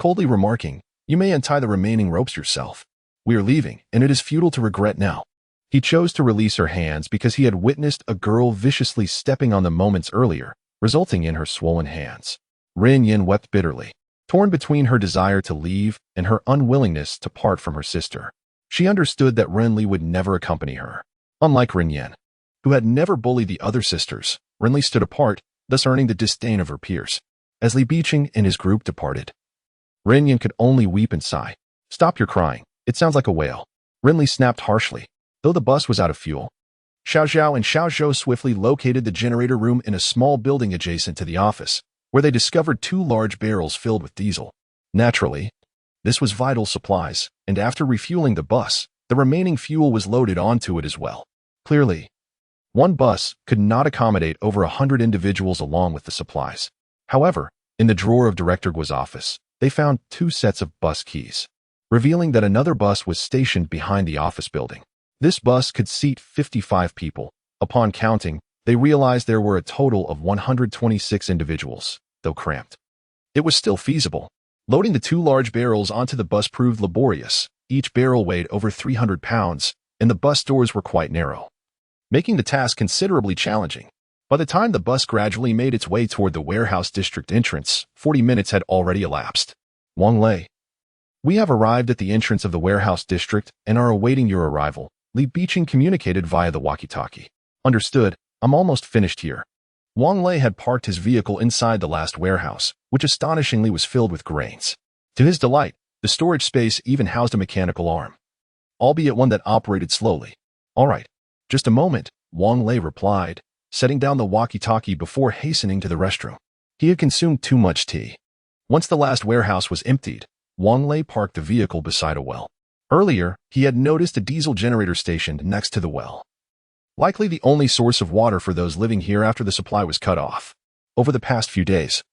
coldly remarking, "You may untie the remaining ropes yourself. We are leaving, and it is futile to regret now." He chose to release her hands because he had witnessed a girl viciously stepping on them moments earlier, resulting in her swollen hands. Ren Yin wept bitterly, torn between her desire to leave and her unwillingness to part from her sister. She understood that Ren Li would never accompany her. Unlike Ren Yin, who had never bullied the other sisters, Ren Li stood apart, thus earning the disdain of her peers. As Li Biqing and his group departed, Ren Yin could only weep and sigh. "Stop your crying. It sounds like a wail." Ren Li snapped harshly, though the bus was out of fuel. Xiao Zhao and Xiao Zhou swiftly located the generator room in a small building adjacent to the office, where they discovered 2 large barrels filled with diesel. Naturally, this was vital supplies, and after refueling the bus, the remaining fuel was loaded onto it as well. Clearly, one bus could not accommodate over 100 individuals along with the supplies. However, in the drawer of Director Guo's office, they found 2 sets of bus keys, revealing that another bus was stationed behind the office building. This bus could seat 55 people. Upon counting, they realized there were a total of 126 individuals, though cramped. It was still feasible. Loading the 2 large barrels onto the bus proved laborious. Each barrel weighed over 300 pounds, and the bus doors were quite narrow, making the task considerably challenging. By the time the bus gradually made its way toward the warehouse district entrance, 40 minutes had already elapsed. Wang Lei, we have arrived at the entrance of the warehouse district and are awaiting your arrival, Li Biqing communicated via the walkie-talkie. Understood, I'm almost finished here. Wang Lei had parked his vehicle inside the last warehouse, which astonishingly was filled with grains. To his delight, the storage space even housed a mechanical arm, albeit one that operated slowly. All right, just a moment, Wang Lei replied, setting down the walkie-talkie before hastening to the restroom. He had consumed too much tea. Once the last warehouse was emptied, Wang Lei parked the vehicle beside a well. Earlier, he had noticed a diesel generator stationed next to the well, likely the only source of water for those living here after the supply was cut off. Over the past few days,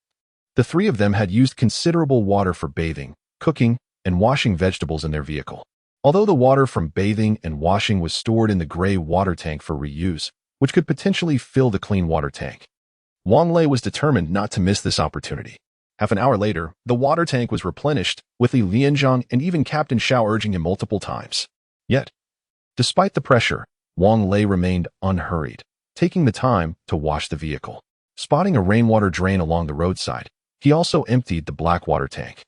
the 3 of them had used considerable water for bathing, cooking, and washing vegetables in their vehicle. Although the water from bathing and washing was stored in the gray water tank for reuse, which could potentially fill the clean water tank, Wang Lei was determined not to miss this opportunity. Half an hour later, the water tank was replenished, with Li Lianzhang and even Captain Xiao urging him multiple times. Yet, despite the pressure, Wang Lei remained unhurried, taking the time to wash the vehicle. Spotting a rainwater drain along the roadside, he also emptied the black water tank.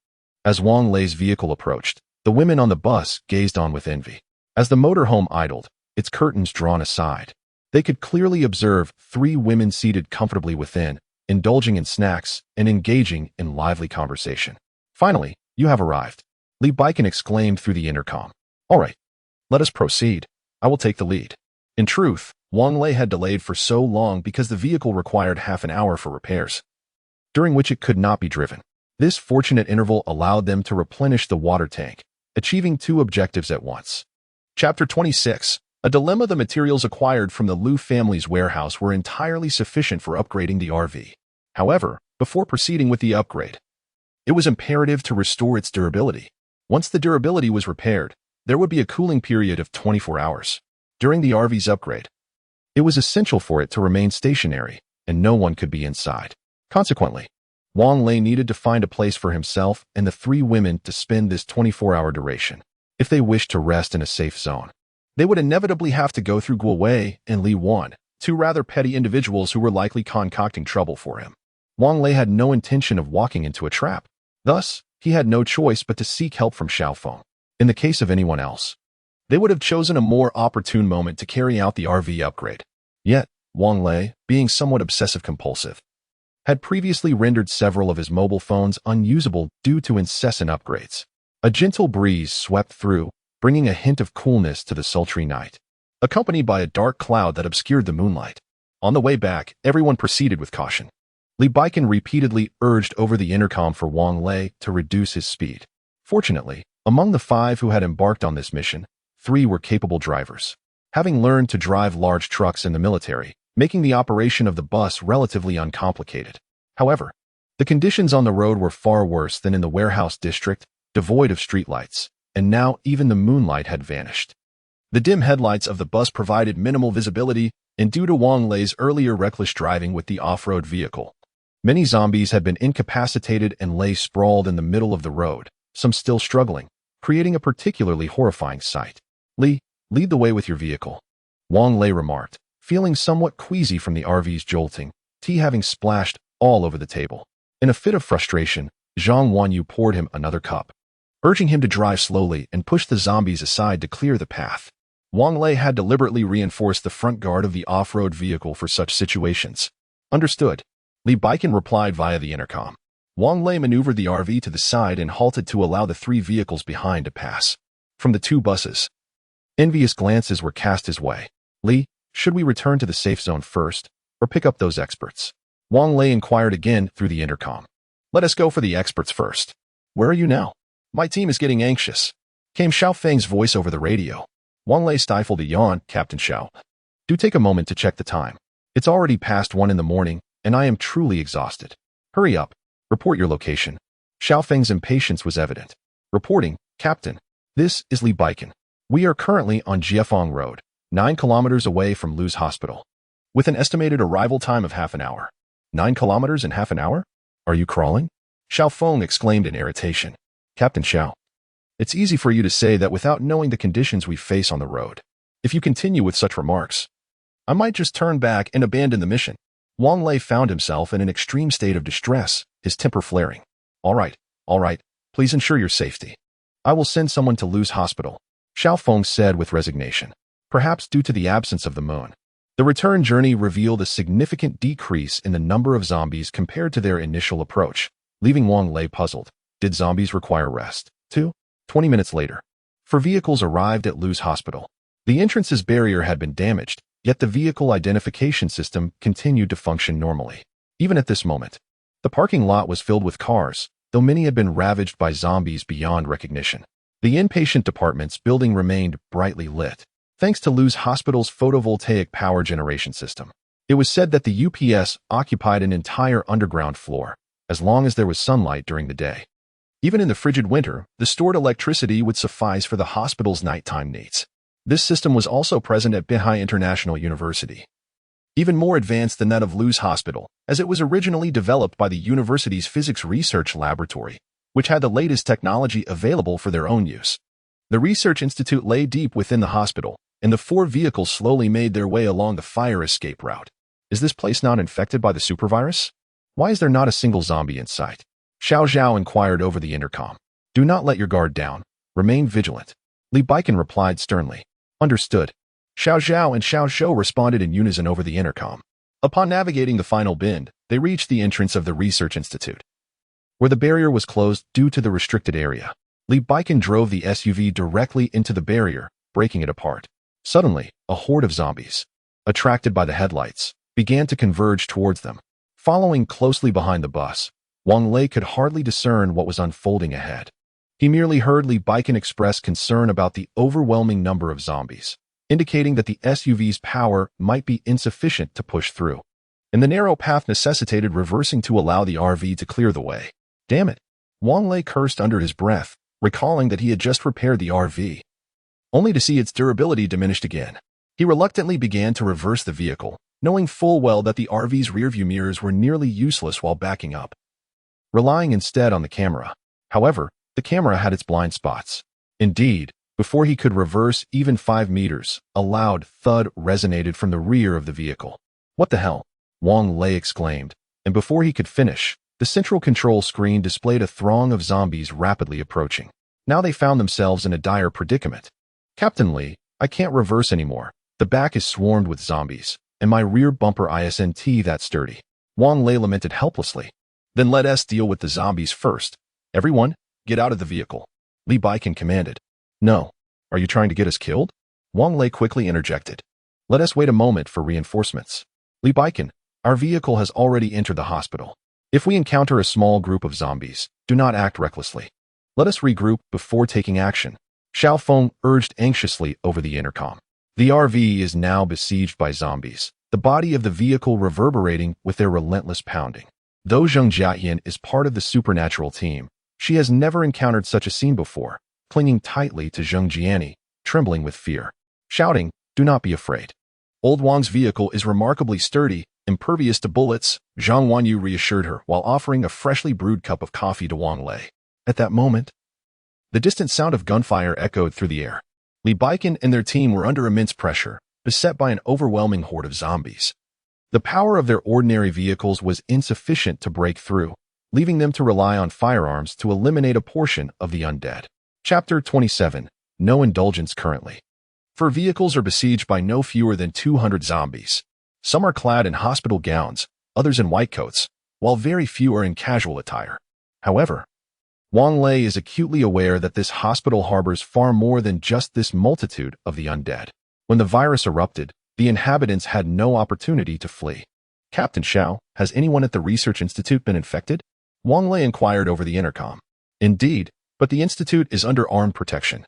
As Wang Lei's vehicle approached, the women on the bus gazed on with envy. As the motorhome idled, its curtains drawn aside, They could clearly observe 3 women seated comfortably within, indulging in snacks and engaging in lively conversation. "Finally, you have arrived," Li Baikan exclaimed through the intercom. "All right, let us proceed. I will take the lead." In truth, Wang Lei had delayed for so long because the vehicle required half an hour for repairs, during which it could not be driven. This fortunate interval allowed them to replenish the water tank, achieving 2 objectives at once. Chapter 26. A dilemma. The materials acquired from the Liu family's warehouse were entirely sufficient for upgrading the RV. However, before proceeding with the upgrade, it was imperative to restore its durability. Once the durability was repaired, there would be a cooling period of 24 hours. During the RV's upgrade, it was essential for it to remain stationary, and no one could be inside. Consequently, Wang Lei needed to find a place for himself and the 3 women to spend this 24-hour duration. If they wished to rest in a safe zone, they would inevitably have to go through Guo Wei and Li Wan, 2 rather petty individuals who were likely concocting trouble for him. Wang Lei had no intention of walking into a trap. Thus, he had no choice but to seek help from Xiaofeng. In the case of anyone else, they would have chosen a more opportune moment to carry out the RV upgrade. Yet, Wang Lei, being somewhat obsessive-compulsive, had previously rendered several of his mobile phones unusable due to incessant upgrades. A gentle breeze swept through, bringing a hint of coolness to the sultry night, accompanied by a dark cloud that obscured the moonlight. On the way back, everyone proceeded with caution. Li Baikan repeatedly urged over the intercom for Wang Lei to reduce his speed. Fortunately, among the 5 who had embarked on this mission, 3 were capable drivers, having learned to drive large trucks in the military, making the operation of the bus relatively uncomplicated. However, the conditions on the road were far worse than in the warehouse district, devoid of streetlights, and now even the moonlight had vanished. The dim headlights of the bus provided minimal visibility, and due to Wang Lei's earlier reckless driving with the off-road vehicle, many zombies had been incapacitated and lay sprawled in the middle of the road, some still struggling, creating a particularly horrifying sight. "Li, lead the way with your vehicle," Wang Lei remarked, feeling somewhat queasy from the RV's jolting, tea having splashed all over the table. In a fit of frustration, Zhang Wanyu poured him another cup, urging him to drive slowly and push the zombies aside to clear the path. Wang Lei had deliberately reinforced the front guard of the off-road vehicle for such situations. "Understood," Li Baikan replied via the intercom. Wang Lei maneuvered the RV to the side and halted to allow the 3 vehicles behind to pass. From the 2 buses, envious glances were cast his way. "Li, should we return to the safe zone first, or pick up those experts?" Wang Lei inquired again through the intercom. "Let us go for the experts first." "Where are you now?" "My team is getting anxious," came Xiao Feng's voice over the radio. Wang Lei stifled a yawn. "Captain Xiao, do take a moment to check the time. It's already past 1 in the morning, and I am truly exhausted. Hurry up. Report your location." Xiao Feng's impatience was evident. "Reporting, Captain. This is Li Baikan. We are currently on Jiefeng Road, 9 kilometers away from Lu's hospital, with an estimated arrival time of half an hour." 9 kilometers in half an hour? Are you crawling?" Xiao Feng exclaimed in irritation. "Captain Xiao, it's easy for you to say that without knowing the conditions we face on the road. If you continue with such remarks, I might just turn back and abandon the mission." Wang Lei found himself in an extreme state of distress, his temper flaring. All right, please ensure your safety. I will send someone to Lu's hospital," Xiao Feng said with resignation. Perhaps due to the absence of the moon, the return journey revealed a significant decrease in the number of zombies compared to their initial approach, leaving Wang Lei puzzled. Did zombies require rest, too? 20 minutes later, 4 vehicles arrived at Lu's hospital. The entrance's barrier had been damaged, yet the vehicle identification system continued to function normally. Even at this moment, the parking lot was filled with cars, though many had been ravaged by zombies beyond recognition. The inpatient department's building remained brightly lit, thanks to Lu's hospital's photovoltaic power generation system. It was said that the UPS occupied an entire underground floor, as long as there was sunlight during the day. Even in the frigid winter, the stored electricity would suffice for the hospital's nighttime needs. This system was also present at Beihai International University, even more advanced than that of Lu's hospital, as it was originally developed by the university's physics research laboratory, which had the latest technology available for their own use. The research institute lay deep within the hospital, and the 4 vehicles slowly made their way along the fire escape route. Is this place not infected by the supervirus? Why is there not a single zombie in sight? Xiao Zhao inquired over the intercom. "Do not let your guard down. Remain vigilant," Li Baikan replied sternly. "Understood." Xiao Zhao and Xiao Shou responded in unison over the intercom. Upon navigating the final bend, they reached the entrance of the research institute, where the barrier was closed due to the restricted area. Li Baiken drove the SUV directly into the barrier, breaking it apart. Suddenly, a horde of zombies, attracted by the headlights, began to converge towards them. Following closely behind the bus, Wang Lei could hardly discern what was unfolding ahead. He merely heard Li Baiken express concern about the overwhelming number of zombies, indicating that the SUV's power might be insufficient to push through, and the narrow path necessitated reversing to allow the RV to clear the way. Damn it! Wang Lei cursed under his breath, recalling that he had just repaired the RV, only to see its durability diminished again. He reluctantly began to reverse the vehicle, knowing full well that the RV's rearview mirrors were nearly useless while backing up, relying instead on the camera. However, the camera had its blind spots. Indeed, before he could reverse even 5 meters, a loud thud resonated from the rear of the vehicle. What the hell? Wang Lei exclaimed, and before he could finish, the central control screen displayed a throng of zombies rapidly approaching. Now they found themselves in a dire predicament. Captain Lee, I can't reverse anymore. The back is swarmed with zombies, and my rear bumper isn't that sturdy. Wang Lei lamented helplessly. Then let us deal with the zombies first. Everyone, get out of the vehicle. Li Baiken commanded. No. Are you trying to get us killed? Wang Lei quickly interjected. Let us wait a moment for reinforcements. Li Baiken, our vehicle has already entered the hospital. If we encounter a small group of zombies, do not act recklessly. Let us regroup before taking action. Xiao Feng urged anxiously over the intercom. The RV is now besieged by zombies, the body of the vehicle reverberating with their relentless pounding. Though Zheng Jiayan is part of the supernatural team, she has never encountered such a scene before, clinging tightly to Zheng Jiani, trembling with fear, shouting, "Do not be afraid. Old Wang's vehicle is remarkably sturdy, impervious to bullets," Zhang Wanyu reassured her while offering a freshly brewed cup of coffee to Wang Lei. At that moment, the distant sound of gunfire echoed through the air. Li Baiken and their team were under immense pressure, beset by an overwhelming horde of zombies. The power of their ordinary vehicles was insufficient to break through, leaving them to rely on firearms to eliminate a portion of the undead. Chapter 27. No indulgence currently. For vehicles are besieged by no fewer than 200 zombies. Some are clad in hospital gowns, others in white coats, while very few are in casual attire. However, Wang Lei is acutely aware that this hospital harbors far more than just this multitude of the undead. When the virus erupted, the inhabitants had no opportunity to flee. Captain Xiao, has anyone at the research institute been infected? Wang Lei inquired over the intercom. Indeed, but the institute is under armed protection,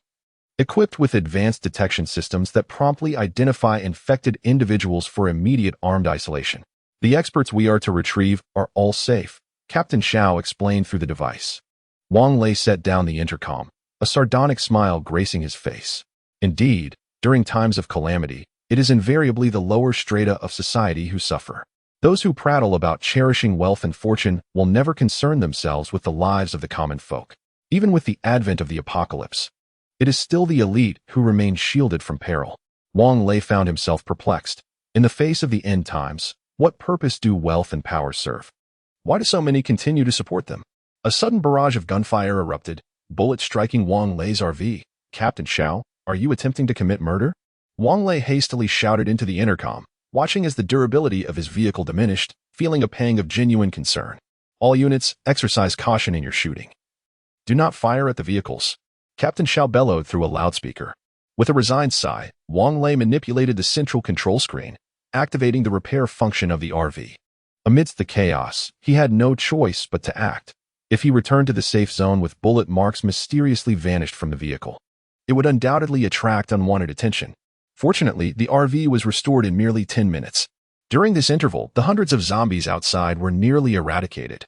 equipped with advanced detection systems that promptly identify infected individuals for immediate armed isolation. The experts we are to retrieve are all safe, Captain Xiao explained through the device. Wang Lei set down the intercom, a sardonic smile gracing his face. Indeed, during times of calamity, it is invariably the lower strata of society who suffer. Those who prattle about cherishing wealth and fortune will never concern themselves with the lives of the common folk. Even with the advent of the apocalypse, it is still the elite who remain shielded from peril. Wang Lei found himself perplexed. In the face of the end times, what purpose do wealth and power serve? Why do so many continue to support them? A sudden barrage of gunfire erupted, bullets striking Wang Lei's RV. Captain Xiao, are you attempting to commit murder? Wang Lei hastily shouted into the intercom, watching as the durability of his vehicle diminished, feeling a pang of genuine concern. All units, exercise caution in your shooting. Do not fire at the vehicles. Captain Xiao bellowed through a loudspeaker. With a resigned sigh, Wang Lei manipulated the central control screen, activating the repair function of the RV. Amidst the chaos, he had no choice but to act. If he returned to the safe zone with bullet marks mysteriously vanished from the vehicle, it would undoubtedly attract unwanted attention. Fortunately, the RV was restored in merely 10 minutes. During this interval, the hundreds of zombies outside were nearly eradicated,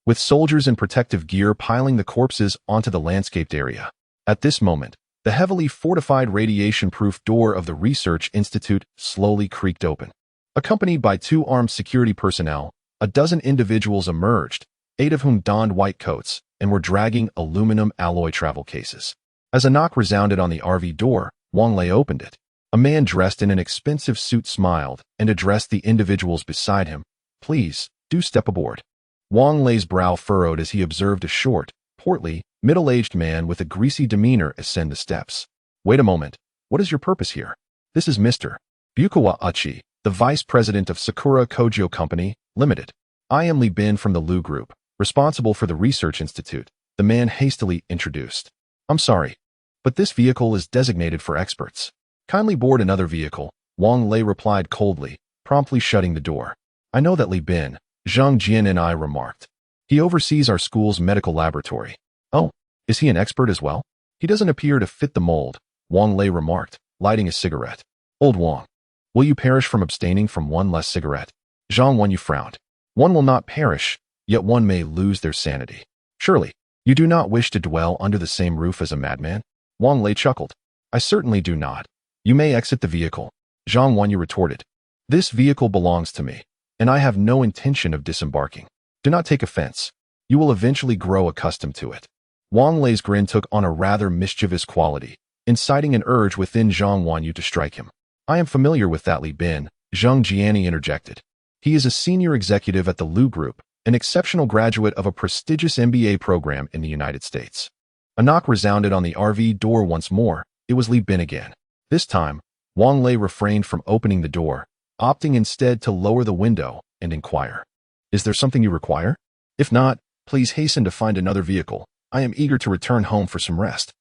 with soldiers in protective gear piling the corpses onto the landscaped area. At this moment, the heavily fortified radiation-proof door of the Research Institute slowly creaked open. Accompanied by 2 armed security personnel, a dozen individuals emerged, 8 of whom donned white coats and were dragging aluminum alloy travel cases. As a knock resounded on the RV door, Wang Lei opened it. A man dressed in an expensive suit smiled and addressed the individuals beside him. Please, do step aboard. Wang Lei's brow furrowed as he observed a short, portly, middle-aged man with a greasy demeanor ascend the steps. Wait a moment. What is your purpose here? This is Mr. Bukawa Uchi, the Vice President of Sakura Kogyo Company, Limited. I am Lee Bin from the Lu Group, responsible for the Research Institute, the man hastily introduced. I'm sorry, but this vehicle is designated for experts. Kindly board another vehicle, Wang Lei replied coldly, promptly shutting the door. I know that Li Bin, Zhang Jian and I remarked. He oversees our school's medical laboratory. Oh, is he an expert as well? He doesn't appear to fit the mold, Wang Lei remarked, lighting a cigarette. Old Wang, will you perish from abstaining from one less cigarette? Zhang Wenyu frowned. One will not perish, yet one may lose their sanity. Surely, you do not wish to dwell under the same roof as a madman? Wang Lei chuckled. I certainly do not. You may exit the vehicle, Zhang Wenyu retorted. This vehicle belongs to me, and I have no intention of disembarking. Do not take offense. You will eventually grow accustomed to it. Wang Lei's grin took on a rather mischievous quality, inciting an urge within Zhang Wenyu to strike him. I am familiar with that Li Bin, Zhang Jiani interjected. He is a senior executive at the Lu Group, an exceptional graduate of a prestigious MBA program in the United States. A knock resounded on the RV door once more. It was Li Bin again. This time, Wang Lei refrained from opening the door, opting instead to lower the window and inquire. Is there something you require? If not, please hasten to find another vehicle. I am eager to return home for some rest.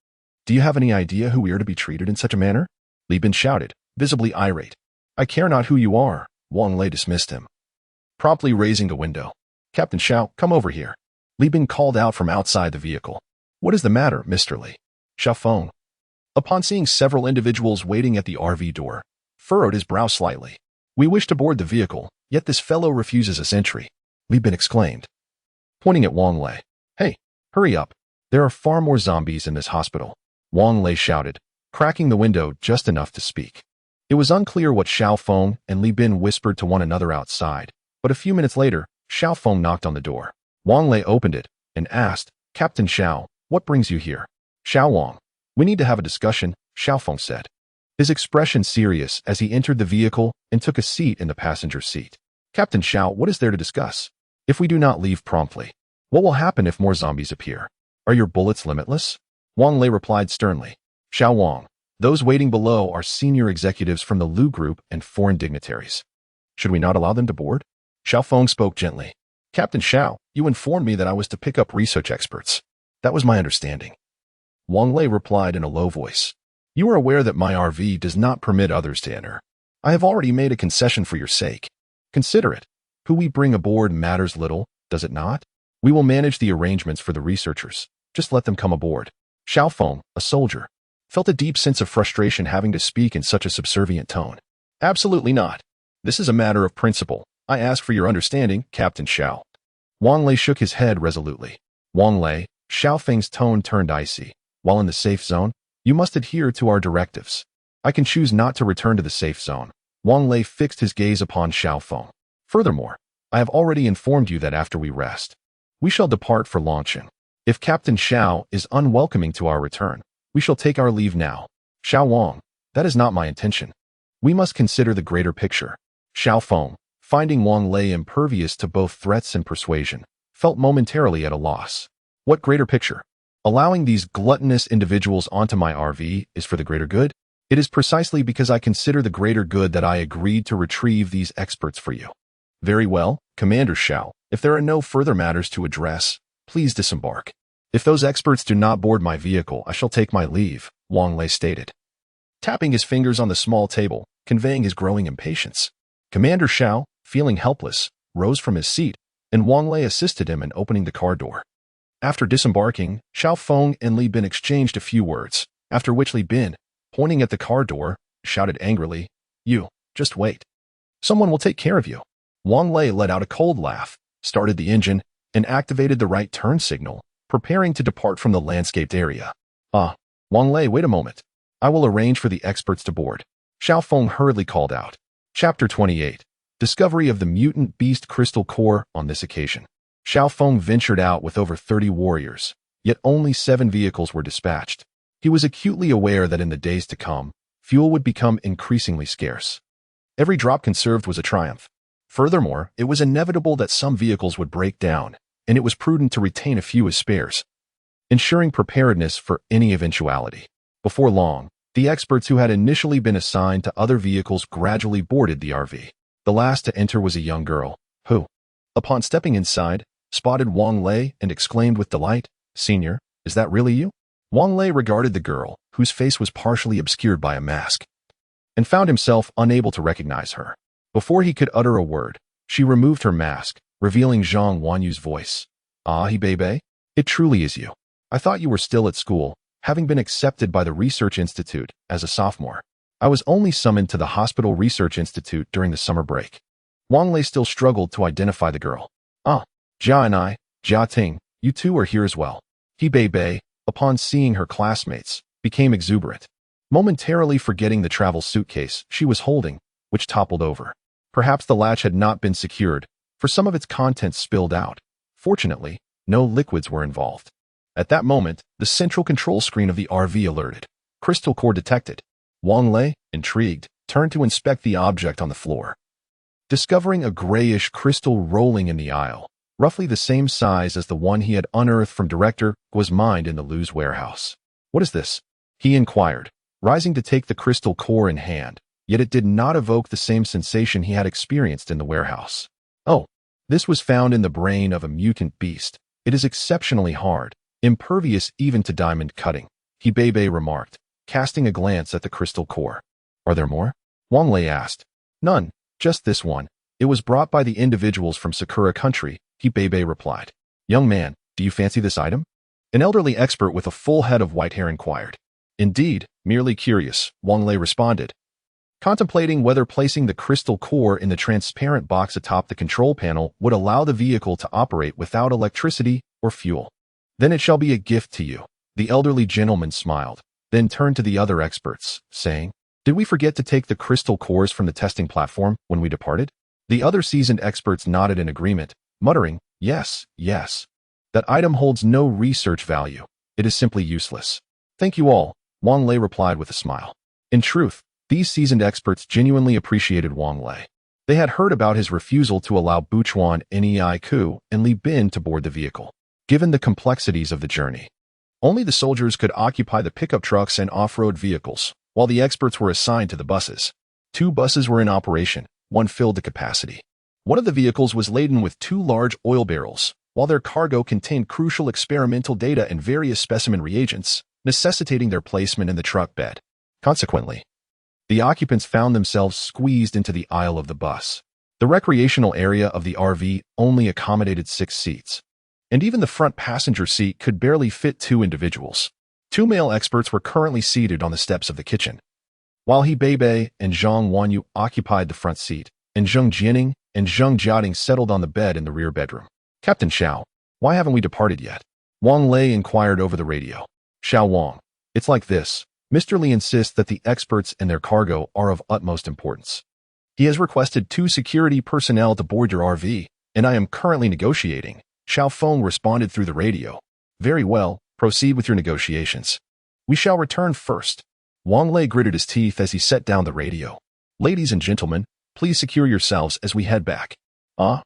Do you have any idea who we are to be treated in such a manner? Li Bin shouted, visibly irate. I care not who you are, Wang Lei dismissed him. Promptly raising the window. Captain Xiao, come over here. Li Bin called out from outside the vehicle. What is the matter, Mr. Li? Xiao Feng, upon seeing several individuals waiting at the RV door, furrowed his brow slightly. We wish to board the vehicle, yet this fellow refuses us entry, Li Bin exclaimed, pointing at Wang Lei. Hey, hurry up. There are far more zombies in this hospital, Wang Lei shouted, cracking the window just enough to speak. It was unclear what Xiao Feng and Li Bin whispered to one another outside, but a few minutes later, Xiao Feng knocked on the door. Wang Lei opened it and asked, Captain Xiao, what brings you here? Xiao Wang, we need to have a discussion, Xiao Feng said, his expression serious as he entered the vehicle and took a seat in the passenger seat. Captain Xiao, what is there to discuss? If we do not leave promptly, what will happen if more zombies appear? Are your bullets limitless? Wang Lei replied sternly. Xiao Wang, those waiting below are senior executives from the Lu Group and foreign dignitaries. Should we not allow them to board? Xiao Feng spoke gently. Captain Xiao, you informed me that I was to pick up research experts. That was my understanding. Wang Lei replied in a low voice. You are aware that my RV does not permit others to enter. I have already made a concession for your sake. Consider it. Who we bring aboard matters little, does it not? We will manage the arrangements for the researchers. Just let them come aboard. Xiao Feng, a soldier, felt a deep sense of frustration having to speak in such a subservient tone. Absolutely not. This is a matter of principle. I ask for your understanding, Captain Xiao. Wang Lei shook his head resolutely. Wang Lei, Xiao Feng's tone turned icy. While in the safe zone, you must adhere to our directives. I can choose not to return to the safe zone. Wang Lei fixed his gaze upon Xiao Feng. Furthermore, I have already informed you that after we rest, we shall depart for Longqing. If Captain Xiao is unwelcoming to our return, we shall take our leave now. Xiao Wang, that is not my intention. We must consider the greater picture. Xiao Feng, finding Wang Lei impervious to both threats and persuasion, felt momentarily at a loss. What greater picture? Allowing these gluttonous individuals onto my RV is for the greater good? It is precisely because I consider the greater good that I agreed to retrieve these experts for you. Very well, Commander Xiao. If there are no further matters to address, please disembark. If those experts do not board my vehicle, I shall take my leave, Wang Lei stated, tapping his fingers on the small table, conveying his growing impatience. Commander Xiao, feeling helpless, rose from his seat, and Wang Lei assisted him in opening the car door. After disembarking, Xiao Feng and Li Bin exchanged a few words, after which Li Bin, pointing at the car door, shouted angrily, You, just wait. Someone will take care of you. Wang Lei let out a cold laugh, started the engine, and activated the right turn signal, preparing to depart from the landscaped area. Wang Lei, wait a moment. I will arrange for the experts to board. Xiao Feng hurriedly called out. Chapter 28. Discovery of the mutant beast crystal core. On this occasion, Xiao Feng ventured out with over 30 warriors, yet only 7 vehicles were dispatched. He was acutely aware that in the days to come, fuel would become increasingly scarce. Every drop conserved was a triumph. Furthermore, it was inevitable that some vehicles would break down, and it was prudent to retain a few as spares, ensuring preparedness for any eventuality. Before long, The experts who had initially been assigned to other vehicles gradually boarded the RV. The last to enter was a young girl, who, upon stepping inside, spotted Wang Lei and exclaimed with delight, "Senior, is that really you?" Wang Lei regarded the girl, whose face was partially obscured by a mask, and found himself unable to recognize her. Before he could utter a word, she removed her mask, revealing Zhang Wanyu's voice. "Ah, Hebei, it truly is you. I thought you were still at school, having been accepted by the Research Institute as a sophomore. I was only summoned to the Hospital Research Institute during the summer break." Wang Lei still struggled to identify the girl. "Ah, Jia and I, Jia Ting, you two are here as well." Hebei, upon seeing her classmates, became exuberant, momentarily forgetting the travel suitcase she was holding, which toppled over. Perhaps the latch had not been secured, for some of its contents spilled out. Fortunately, no liquids were involved. At that moment, the central control screen of the RV alerted. Crystal core detected. Wang Lei, intrigued, turned to inspect the object on the floor, discovering a grayish crystal rolling in the aisle, roughly the same size as the one he had unearthed from Director Guo's mind in the Lu's warehouse. "What is this?" he inquired, rising to take the crystal core in hand, yet it did not evoke the same sensation he had experienced in the warehouse. "Oh, this was found in the brain of a mutant beast. It is exceptionally hard, impervious even to diamond cutting," Hebei remarked, casting a glance at the crystal core. "Are there more?" Wang Lei asked. "None, just this one. It was brought by the individuals from Sakura country," Hebei replied. "Young man, do you fancy this item?" An elderly expert with a full head of white hair inquired. "Indeed, merely curious," Wang Lei responded, contemplating whether placing the crystal core in the transparent box atop the control panel would allow the vehicle to operate without electricity or fuel. "Then it shall be a gift to you," the elderly gentleman smiled, then turned to the other experts, saying, "Did we forget to take the crystal cores from the testing platform when we departed?" The other seasoned experts nodded in agreement, muttering, "Yes, yes. That item holds no research value. It is simply useless." "Thank you all," Wang Lei replied with a smile. In truth, these seasoned experts genuinely appreciated Wang Lei. They had heard about his refusal to allow Buchuan, Nei Ku, and Li Bin to board the vehicle, given the complexities of the journey. Only the soldiers could occupy the pickup trucks and off-road vehicles, while the experts were assigned to the buses. 2 buses were in operation, one filled to capacity. One of the vehicles was laden with 2 large oil barrels, while their cargo contained crucial experimental data and various specimen reagents, necessitating their placement in the truck bed. Consequently, the occupants found themselves squeezed into the aisle of the bus. The recreational area of the RV only accommodated 6 seats, and even the front passenger seat could barely fit 2 individuals. 2 male experts were currently seated on the steps of the kitchen, while Hebei and Zhang Wanyu occupied the front seat, and Zheng Jianing and Zheng Jiating settled on the bed in the rear bedroom. "Captain Xiao, why haven't we departed yet?" Wang Lei inquired over the radio. "Xiao Wang, it's like this. Mr. Li insists that the experts and their cargo are of utmost importance. He has requested 2 security personnel to board your RV, and I am currently negotiating." Xiao Feng responded through the radio. "Very well, proceed with your negotiations. We shall return first." Wang Lei gritted his teeth as he set down the radio. "Ladies and gentlemen, please secure yourselves as we head back." "Ah?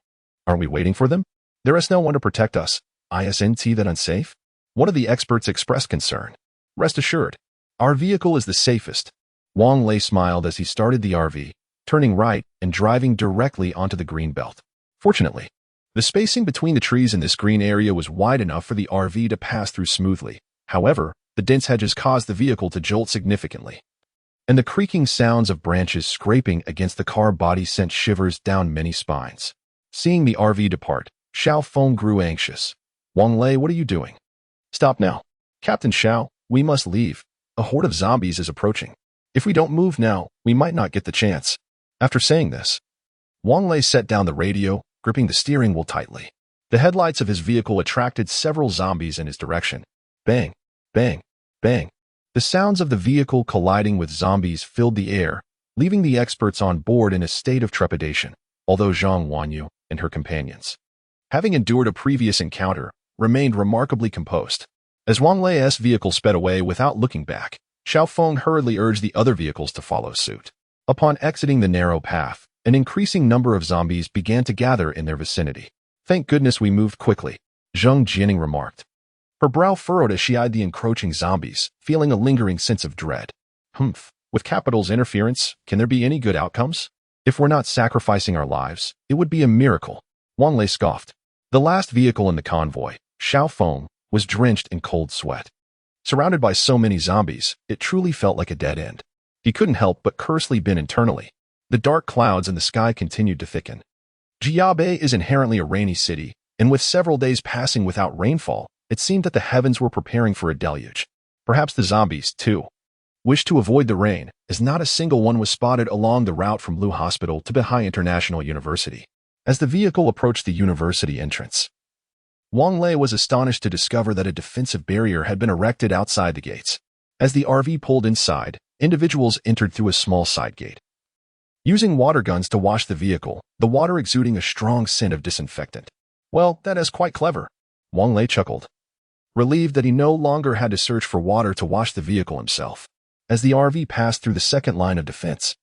Aren't we waiting for them? There is no one to protect us. Isn't that unsafe?" One of the experts expressed concern. "Rest assured, our vehicle is the safest." Wang Lei smiled as he started the RV, turning right and driving directly onto the green belt. Fortunately, the spacing between the trees in this green area was wide enough for the RV to pass through smoothly. However, the dense hedges caused the vehicle to jolt significantly, and the creaking sounds of branches scraping against the car body sent shivers down many spines. Seeing the RV depart, Xiao Feng grew anxious. "Wang Lei, what are you doing?" "Stop now. Captain Xiao, we must leave. A horde of zombies is approaching. If we don't move now, we might not get the chance." After saying this, Wang Lei set down the radio, gripping the steering wheel tightly. The headlights of his vehicle attracted several zombies in his direction. Bang, bang, bang. The sounds of the vehicle colliding with zombies filled the air, leaving the experts on board in a state of trepidation, although Zhang Wanyu and her companions, having endured a previous encounter, remained remarkably composed. As Wang Lei's vehicle sped away without looking back, Xiao Feng hurriedly urged the other vehicles to follow suit. Upon exiting the narrow path, an increasing number of zombies began to gather in their vicinity. "Thank goodness we moved quickly," Zheng Jianing remarked. Her brow furrowed as she eyed the encroaching zombies, feeling a lingering sense of dread. Humph. With capital's interference, can there be any good outcomes? If we're not sacrificing our lives, it would be a miracle. Wang Lei scoffed. The last vehicle in the convoy, Xiao Feng, was drenched in cold sweat. Surrounded by so many zombies, it truly felt like a dead end. He couldn't help but curse Li Bin internally. The dark clouds in the sky continued to thicken. Jiabe is inherently a rainy city, and with several days passing without rainfall, it seemed that the heavens were preparing for a deluge. Perhaps the zombies, too, wished to avoid the rain, as not a single one was spotted along the route from Lu Hospital to Beihai International University. As the vehicle approached the university entrance, Wang Lei was astonished to discover that a defensive barrier had been erected outside the gates. As the RV pulled inside, individuals entered through a small side gate. Using water guns to wash the vehicle, the water exuding a strong scent of disinfectant. Well, that is quite clever. Wang Lei chuckled, relieved that he no longer had to search for water to wash the vehicle himself. As the RV passed through the second line of defense,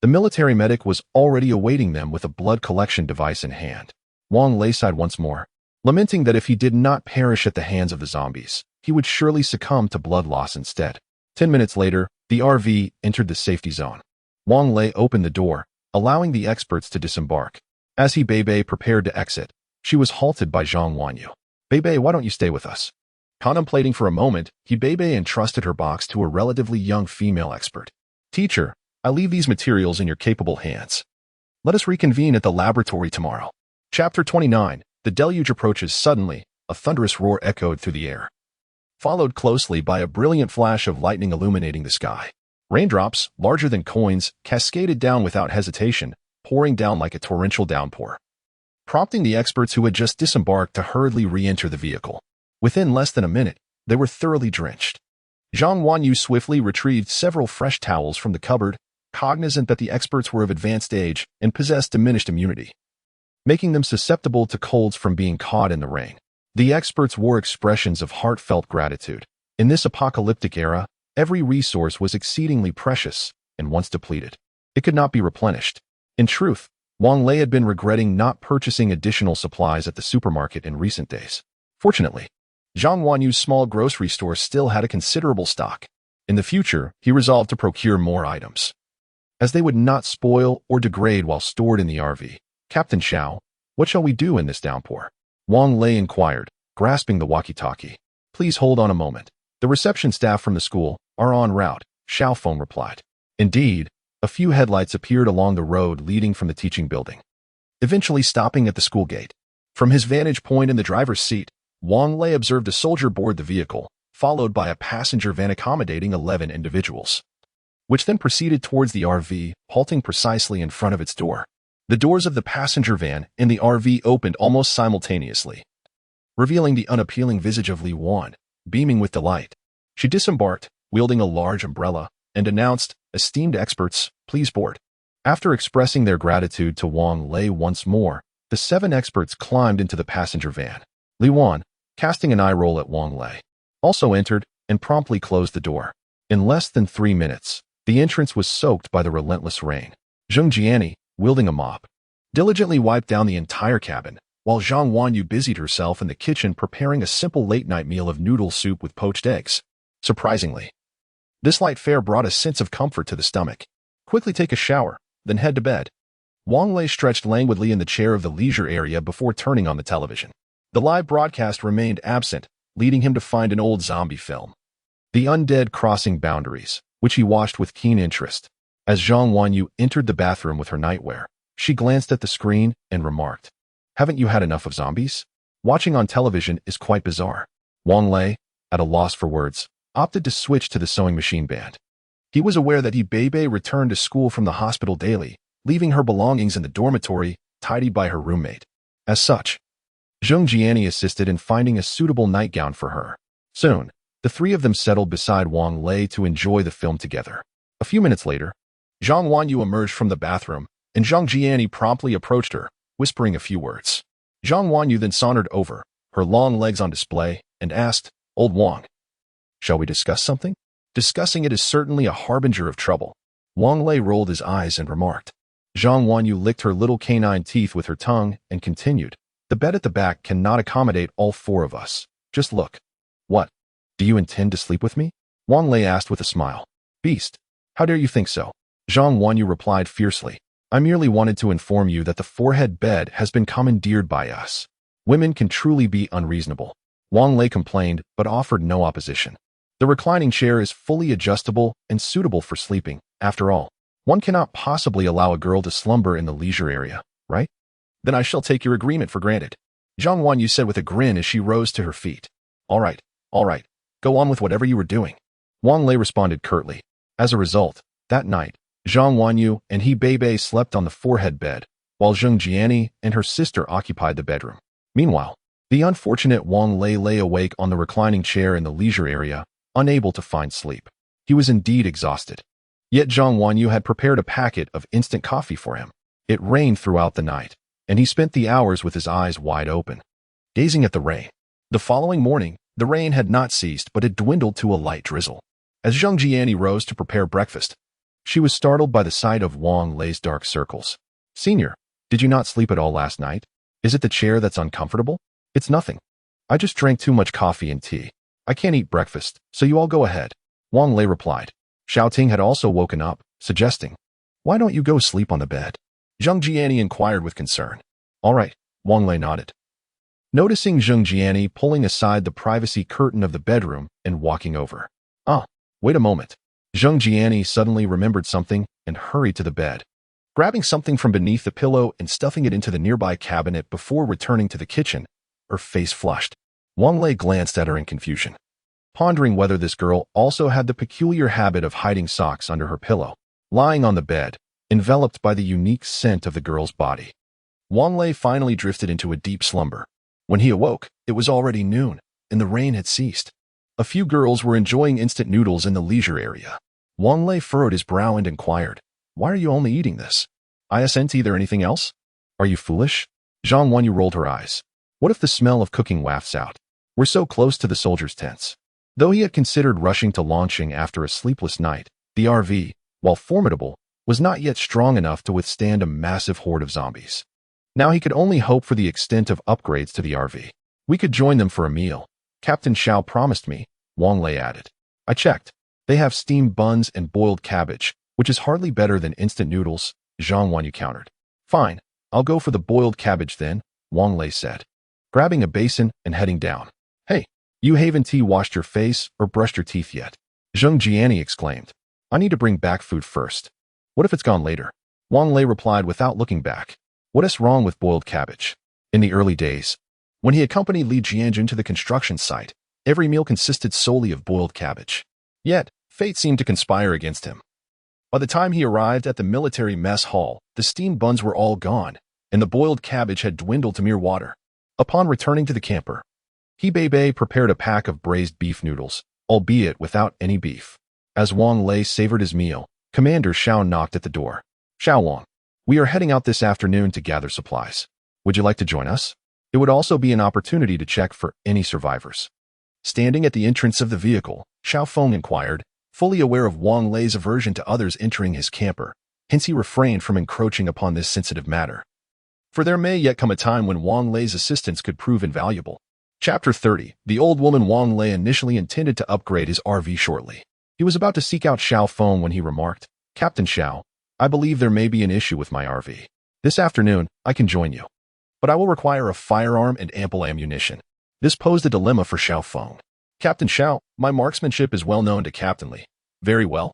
the military medic was already awaiting them with a blood collection device in hand. Wang Lei sighed once more, lamenting that if he did not perish at the hands of the zombies, he would surely succumb to blood loss instead. 10 minutes later, the RV entered the safety zone. Wang Lei opened the door, allowing the experts to disembark. As he Bebe prepared to exit, she was halted by Zhang Wanyu. Bebe, why don't you stay with us? Contemplating for a moment, he Bebe entrusted her box to a relatively young female expert. Teacher, I leave these materials in your capable hands. Let us reconvene at the laboratory tomorrow. Chapter 29. The deluge approaches suddenly. A thunderous roar echoed through the air, followed closely by a brilliant flash of lightning illuminating the sky. Raindrops, larger than coins, cascaded down without hesitation, pouring down like a torrential downpour, prompting the experts who had just disembarked to hurriedly re-enter the vehicle. Within less than a minute, they were thoroughly drenched. Zhang Wanyu swiftly retrieved several fresh towels from the cupboard, cognizant that the experts were of advanced age and possessed diminished immunity, making them susceptible to colds from being caught in the rain. The experts wore expressions of heartfelt gratitude. In this apocalyptic era, every resource was exceedingly precious, and once depleted, it could not be replenished. In truth, Wang Lei had been regretting not purchasing additional supplies at the supermarket in recent days. Fortunately, Zhang Wanyu's small grocery store still had a considerable stock. In the future, he resolved to procure more items, as they would not spoil or degrade while stored in the RV. Captain Xiao, what shall we do in this downpour? Wang Lei inquired, grasping the walkie-talkie. Please hold on a moment. The reception staff from the school are en route, Xiao Feng replied. Indeed, a few headlights appeared along the road leading from the teaching building, eventually stopping at the school gate. From his vantage point in the driver's seat, Wang Lei observed a soldier board the vehicle, followed by a passenger van accommodating 11 individuals, which then proceeded towards the RV, halting precisely in front of its door. The doors of the passenger van and the RV opened almost simultaneously, revealing the unappealing visage of Li Wan, beaming with delight. She disembarked, wielding a large umbrella, and announced, "Esteemed experts, please board." After expressing their gratitude to Wang Lei once more, the 7 experts climbed into the passenger van. Li Wan, casting an eye roll at Wang Lei, also entered and promptly closed the door. In less than 3 minutes, the entrance was soaked by the relentless rain. Zheng Jiani, wielding a mop, diligently wiped down the entire cabin, while Zhang Wanyu busied herself in the kitchen preparing a simple late-night meal of noodle soup with poached eggs. Surprisingly, this light fare brought a sense of comfort to the stomach. Quickly take a shower, then head to bed. Wang Lei stretched languidly in the chair of the leisure area before turning on the television. The live broadcast remained absent, leading him to find an old zombie film, The Undead Crossing Boundaries, which he watched with keen interest. As Zhang Wanyu entered the bathroom with her nightwear, she glanced at the screen and remarked, "Haven't you had enough of zombies? Watching on television is quite bizarre." Wang Lei, at a loss for words, opted to switch to the sewing machine band. He was aware that he Bebe returned to school from the hospital daily, leaving her belongings in the dormitory, tidied by her roommate. As such, Zheng Jiani assisted in finding a suitable nightgown for her. Soon, the 3 of them settled beside Wang Lei to enjoy the film together. A few minutes later, Zhang Wanyu emerged from the bathroom, and Zheng Jiani promptly approached her, whispering a few words. Zhang Wanyu then sauntered over, her long legs on display, and asked, "Old Wang, shall we discuss something?" Discussing it is certainly a harbinger of trouble. Wang Lei rolled his eyes and remarked. Zhang Wanyu licked her little canine teeth with her tongue and continued, "The bed at the back cannot accommodate all 4 of us. Just look." "What? Do you intend to sleep with me?" Wang Lei asked with a smile. Beast, how dare you think so? Zhang Wanyu replied fiercely. I merely wanted to inform you that the forehead bed has been commandeered by us. Women can truly be unreasonable. Wang Lei complained, but offered no opposition. The reclining chair is fully adjustable and suitable for sleeping. After all, one cannot possibly allow a girl to slumber in the leisure area, right? Then I shall take your agreement for granted. Zhang Wanyu said with a grin as she rose to her feet. All right. Go on with whatever you were doing. Wang Lei responded curtly. As a result, that night, Zhang Wanyu and He Beibei slept on the forehead bed, while Zheng Jiani and her sister occupied the bedroom. Meanwhile, the unfortunate Wang Lei lay awake on the reclining chair in the leisure area, unable to find sleep. He was indeed exhausted. Yet Zhang Wanyu had prepared a packet of instant coffee for him. It rained throughout the night, and he spent the hours with his eyes wide open, gazing at the rain. The following morning, the rain had not ceased, but had dwindled to a light drizzle. As Zheng Jiani rose to prepare breakfast, she was startled by the sight of Wang Lei's dark circles. Senior, did you not sleep at all last night? Is it the chair that's uncomfortable? It's nothing. I just drank too much coffee and tea. I can't eat breakfast, so you all go ahead. Wang Lei replied. Xiao Ting had also woken up, suggesting, why don't you go sleep on the bed? Zheng Jiani inquired with concern. All right, Wang Lei nodded. Noticing Zheng Jiani pulling aside the privacy curtain of the bedroom and walking over. Wait a moment. Zheng Jiani suddenly remembered something and hurried to the bed, grabbing something from beneath the pillow and stuffing it into the nearby cabinet before returning to the kitchen, her face flushed. Wang Lei glanced at her in confusion, pondering whether this girl also had the peculiar habit of hiding socks under her pillow. Lying on the bed, enveloped by the unique scent of the girl's body, Wang Lei finally drifted into a deep slumber. When he awoke, it was already noon, and the rain had ceased. A few girls were enjoying instant noodles in the leisure area. Wang Lei furrowed his brow and inquired, why are you only eating this? Isn't there anything else? Are you foolish? Zhang Wanyu rolled her eyes. What if the smell of cooking wafts out? We're so close to the soldiers' tents. Though he had considered rushing to launching after a sleepless night, the RV, while formidable, was not yet strong enough to withstand a massive horde of zombies. Now he could only hope for the extent of upgrades to the RV. We could join them for a meal. Captain Xiao promised me, Wang Lei added. I checked. They have steamed buns and boiled cabbage, which is hardly better than instant noodles, Zhang Wanyu countered. Fine, I'll go for the boiled cabbage then, Wang Lei said, grabbing a basin and heading down. Hey, you haven't washed your face or brushed your teeth yet, Zheng Jiani exclaimed. I need to bring back food first. What if it's gone later? Wang Lei replied without looking back. What is wrong with boiled cabbage? In the early days, when he accompanied Li Jianjun to the construction site, every meal consisted solely of boiled cabbage. Yet, fate seemed to conspire against him. By the time he arrived at the military mess hall, the steamed buns were all gone, and the boiled cabbage had dwindled to mere water. Upon returning to the camper, He Beibei prepared a pack of braised beef noodles, albeit without any beef. As Wang Lei savored his meal, Commander Xiao knocked at the door. Xiao Wang, we are heading out this afternoon to gather supplies. Would you like to join us? It would also be an opportunity to check for any survivors. Standing at the entrance of the vehicle, Xiao Feng inquired, fully aware of Wang Lei's aversion to others entering his camper. Hence he refrained from encroaching upon this sensitive matter. For there may yet come a time when Wang Lei's assistance could prove invaluable. Chapter 30. The old woman Wang Lei initially intended to upgrade his RV shortly. He was about to seek out Xiao Feng when he remarked, Captain Xiao, I believe there may be an issue with my RV. This afternoon, I can join you, but I will require a firearm and ample ammunition. This posed a dilemma for Xiao Feng. Captain Xiao, my marksmanship is well known to Captain Li. Very well.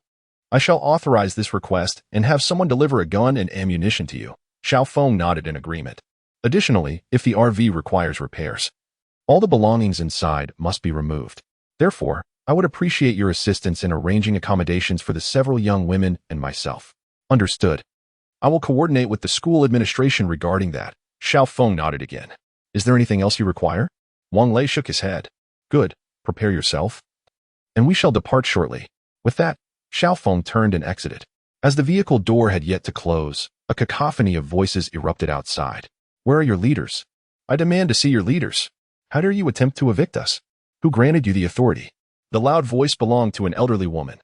I shall authorize this request and have someone deliver a gun and ammunition to you. Xiao Feng nodded in agreement. Additionally, if the RV requires repairs, all the belongings inside must be removed. Therefore, I would appreciate your assistance in arranging accommodations for the several young women and myself. Understood. I will coordinate with the school administration regarding that. Xiao Feng nodded again. Is there anything else you require? Wang Lei shook his head. Good. Prepare yourself, and we shall depart shortly. With that, Xiao Feng turned and exited. As the vehicle door had yet to close, a cacophony of voices erupted outside. Where are your leaders? I demand to see your leaders. How dare you attempt to evict us? Who granted you the authority? The loud voice belonged to an elderly woman,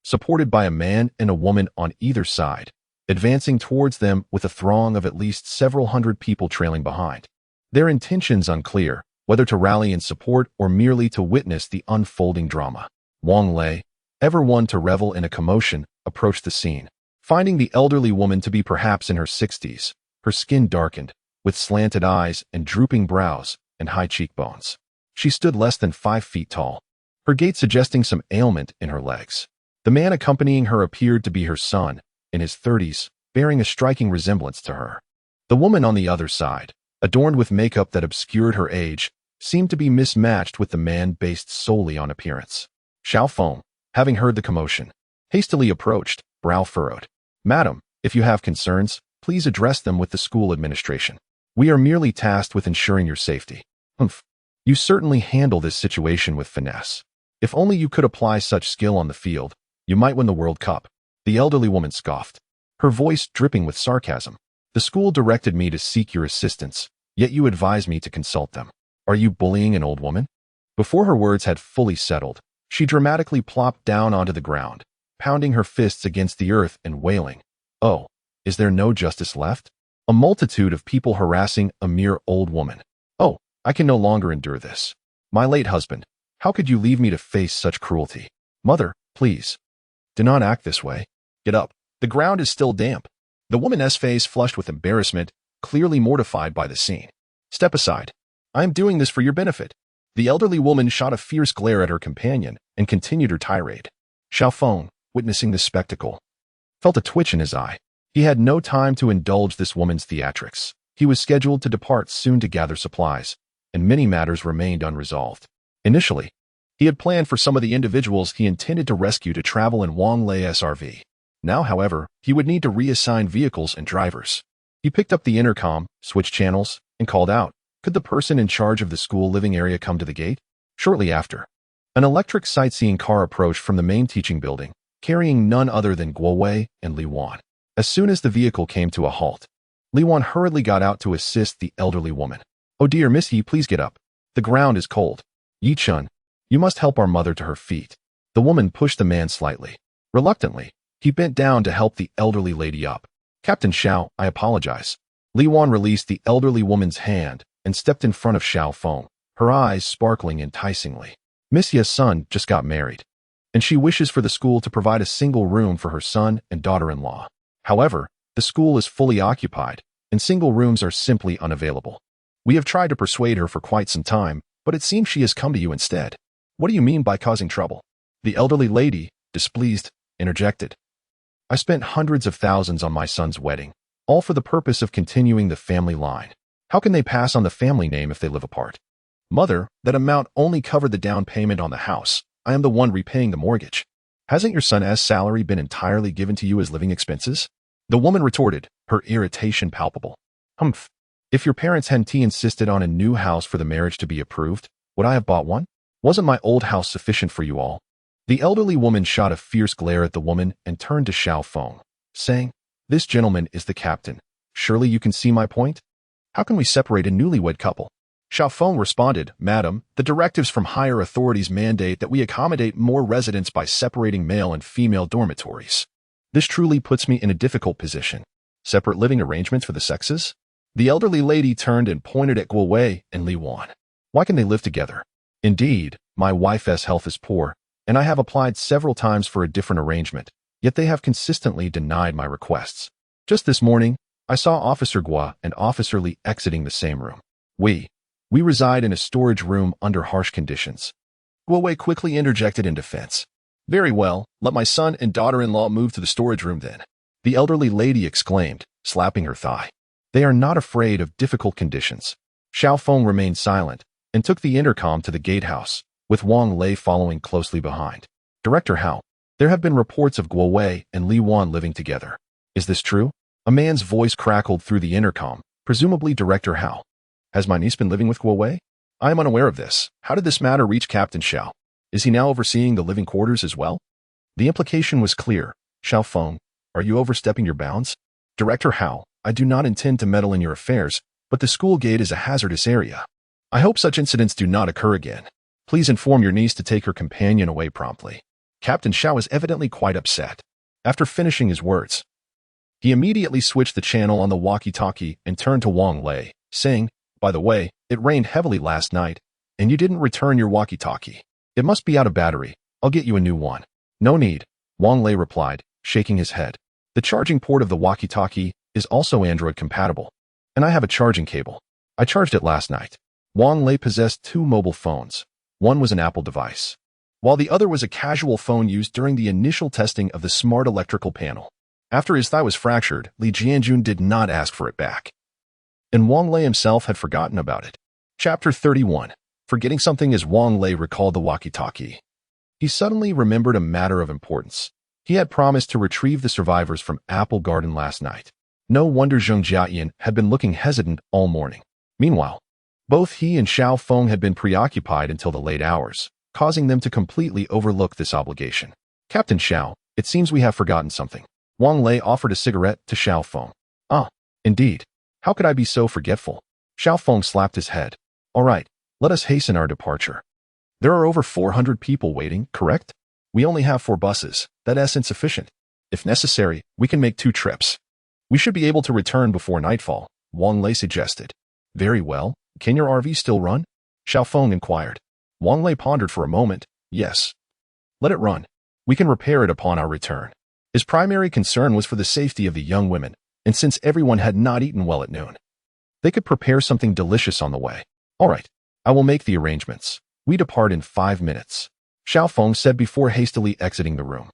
supported by a man and a woman on either side, advancing towards them with a throng of at least several hundred people trailing behind. Their intentions unclear, whether to rally in support or merely to witness the unfolding drama. Wang Lei, ever one to revel in a commotion, approached the scene. Finding the elderly woman to be perhaps in her 60s, her skin darkened, with slanted eyes and drooping brows and high cheekbones. She stood less than 5 feet tall, her gait suggesting some ailment in her legs. The man accompanying her appeared to be her son, in his 30s, bearing a striking resemblance to her. The woman on the other side, adorned with makeup that obscured her age, seemed to be mismatched with the man based solely on appearance. Xiao Feng, having heard the commotion, hastily approached, brow furrowed. "Madam, if you have concerns, please address them with the school administration. We are merely tasked with ensuring your safety." "Humph. You certainly handle this situation with finesse. If only you could apply such skill on the field, you might win the World Cup." The elderly woman scoffed, her voice dripping with sarcasm. "The school directed me to seek your assistance, yet you advise me to consult them. Are you bullying an old woman?" Before her words had fully settled, she dramatically plopped down onto the ground, pounding her fists against the earth and wailing, "Oh, is there no justice left? A multitude of people harassing a mere old woman. Oh, I can no longer endure this. My late husband, how could you leave me to face such cruelty? Mother, please, do not act this way. Get up. The ground is still damp." The woman's face flushed with embarrassment, clearly mortified by the scene. "Step aside. I am doing this for your benefit." The elderly woman shot a fierce glare at her companion and continued her tirade. Xiao Feng, witnessing this spectacle, felt a twitch in his eye. He had no time to indulge this woman's theatrics. He was scheduled to depart soon to gather supplies, and many matters remained unresolved. Initially, he had planned for some of the individuals he intended to rescue to travel in Wang Lei's RV. Now, however, he would need to reassign vehicles and drivers. He picked up the intercom, switched channels, and called out, "Could the person in charge of the school living area come to the gate?" Shortly after, an electric sightseeing car approached from the main teaching building, carrying none other than Guo Wei and Li Wan. As soon as the vehicle came to a halt, Li Wan hurriedly got out to assist the elderly woman. "Oh dear, Miss Yi, please get up. The ground is cold. Yi Chun, you must help our mother to her feet." The woman pushed the man slightly. Reluctantly, he bent down to help the elderly lady up. "Captain Xiao, I apologize." Li Wan released the elderly woman's hand and stepped in front of Xiao Feng, her eyes sparkling enticingly. "Miss Ye's son just got married, and she wishes for the school to provide a single room for her son and daughter-in-law. However, the school is fully occupied, and single rooms are simply unavailable. We have tried to persuade her for quite some time, but it seems she has come to you instead." "What do you mean by causing trouble?" The elderly lady, displeased, interjected. "I spent hundreds of thousands on my son's wedding, all for the purpose of continuing the family line. How can they pass on the family name if they live apart?" "Mother, that amount only covered the down payment on the house. I am the one repaying the mortgage. Hasn't your son's salary been entirely given to you as living expenses?" The woman retorted, her irritation palpable. "Humph. If your parents hadn't insisted on a new house for the marriage to be approved, would I have bought one? Wasn't my old house sufficient for you all?" The elderly woman shot a fierce glare at the woman and turned to Xiao Feng, saying, "This gentleman is the captain. Surely you can see my point? How can we separate a newlywed couple?" Xiao Feng responded, "Madam, the directives from higher authorities mandate that we accommodate more residents by separating male and female dormitories. This truly puts me in a difficult position. Separate living arrangements for the sexes?" The elderly lady turned and pointed at Guo Wei and Li Wan. "Why can they live together? Indeed, my wife's health is poor, and I have applied several times for a different arrangement, yet they have consistently denied my requests. Just this morning, I saw Officer Guo and Officer Li exiting the same room. We reside in a storage room under harsh conditions." Guo Wei quickly interjected in defense. "Very well, let my son and daughter-in-law move to the storage room then." The elderly lady exclaimed, slapping her thigh. "They are not afraid of difficult conditions." Xiao Feng remained silent and took the intercom to the gatehouse, with Wang Lei following closely behind. "Director Hao, there have been reports of Guo Wei and Li Wan living together. Is this true?" A man's voice crackled through the intercom, presumably Director Hao. "Has my niece been living with Guo Wei? I am unaware of this. How did this matter reach Captain Xiao? Is he now overseeing the living quarters as well?" The implication was clear. "Xiao Feng, are you overstepping your bounds?" "Director Hao, I do not intend to meddle in your affairs, but the school gate is a hazardous area. I hope such incidents do not occur again. Please inform your niece to take her companion away promptly." Captain Xiao was evidently quite upset. After finishing his words, he immediately switched the channel on the walkie-talkie and turned to Wang Lei, saying, "By the way, it rained heavily last night, and you didn't return your walkie-talkie. It must be out of battery. I'll get you a new one." No need, Wang Lei replied, shaking his head. The charging port of the walkie-talkie is also Android compatible, and I have a charging cable. I charged it last night. Wang Lei possessed 2 mobile phones. One was an Apple device, while the other was a casual phone used during the initial testing of the smart electrical panel. After his thigh was fractured, Li Jianjun did not ask for it back, and Wang Lei himself had forgotten about it. Chapter 31. Forgetting something as Wang Lei recalled the walkie-talkie. He suddenly remembered a matter of importance. He had promised to retrieve the survivors from Apple Garden last night. No wonder Zheng Jiayan had been looking hesitant all morning. Meanwhile, both he and Xiao Feng had been preoccupied until the late hours, causing them to completely overlook this obligation. Captain Xiao, it seems we have forgotten something. Wang Lei offered a cigarette to Xiao Feng. Ah, indeed. How could I be so forgetful? Xiao Feng slapped his head. All right, let us hasten our departure. There are over 400 people waiting, correct? We only have 4 buses. That's insufficient. If necessary, we can make 2 trips. We should be able to return before nightfall, Wang Lei suggested. Very well. Can your RV still run? Xiao Feng inquired. Wang Lei pondered for a moment. Yes. Let it run. We can repair it upon our return. His primary concern was for the safety of the young women, and since everyone had not eaten well at noon, they could prepare something delicious on the way. All right, I will make the arrangements. We depart in 5 minutes, Xiao Feng said before hastily exiting the room.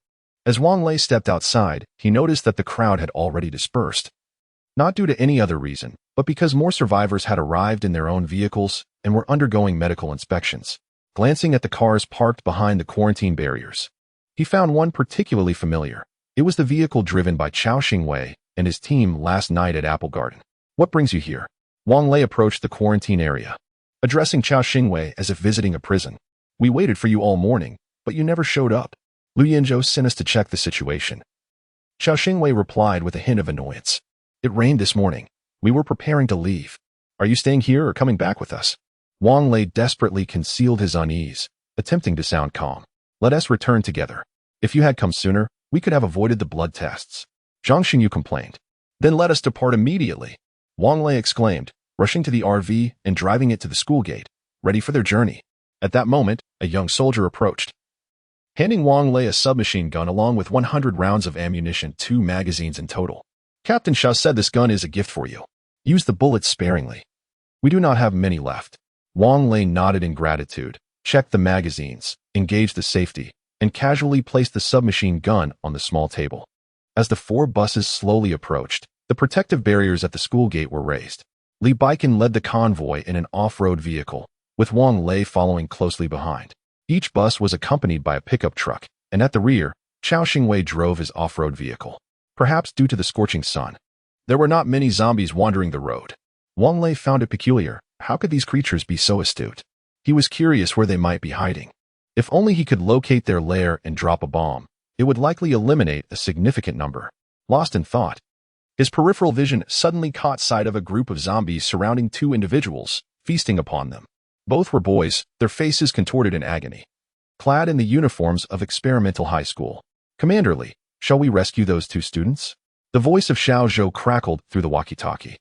As Wang Lei stepped outside, he noticed that the crowd had already dispersed. Not due to any other reason, but because more survivors had arrived in their own vehicles and were undergoing medical inspections. Glancing at the cars parked behind the quarantine barriers, he found one particularly familiar. It was the vehicle driven by Chao Xingwei and his team last night at Apple Garden. What brings you here? Wang Lei approached the quarantine area, addressing Chao Xingwei as if visiting a prison. We waited for you all morning, but you never showed up. Lu Yanzhou sent us to check the situation. Chao Xingwei replied with a hint of annoyance. It rained this morning. We were preparing to leave. Are you staying here or coming back with us? Wang Lei desperately concealed his unease, attempting to sound calm. Let us return together. If you had come sooner, we could have avoided the blood tests. Zhang Xingyu complained. Then let us depart immediately, Wang Lei exclaimed, rushing to the RV and driving it to the school gate, ready for their journey. At that moment, a young soldier approached, handing Wang Lei a submachine gun along with 100 rounds of ammunition, 2 magazines in total. Captain Shah said this gun is a gift for you. Use the bullets sparingly. We do not have many left. Wang Lei nodded in gratitude, checked the magazines, engaged the safety, and casually placed the submachine gun on the small table. As the 4 buses slowly approached, the protective barriers at the school gate were raised. Li Baikan led the convoy in an off-road vehicle, with Wang Lei following closely behind. Each bus was accompanied by a pickup truck, and at the rear, Chao Xingwei drove his off-road vehicle. Perhaps due to the scorching sun, there were not many zombies wandering the road. Wang Lei found it peculiar. How could these creatures be so astute? He was curious where they might be hiding. If only he could locate their lair and drop a bomb, it would likely eliminate a significant number. Lost in thought, his peripheral vision suddenly caught sight of a group of zombies surrounding 2 individuals, feasting upon them. Both were boys, their faces contorted in agony, clad in the uniforms of experimental high school. Commander Li, shall we rescue those 2 students? The voice of Xiao Zhou crackled through the walkie-talkie.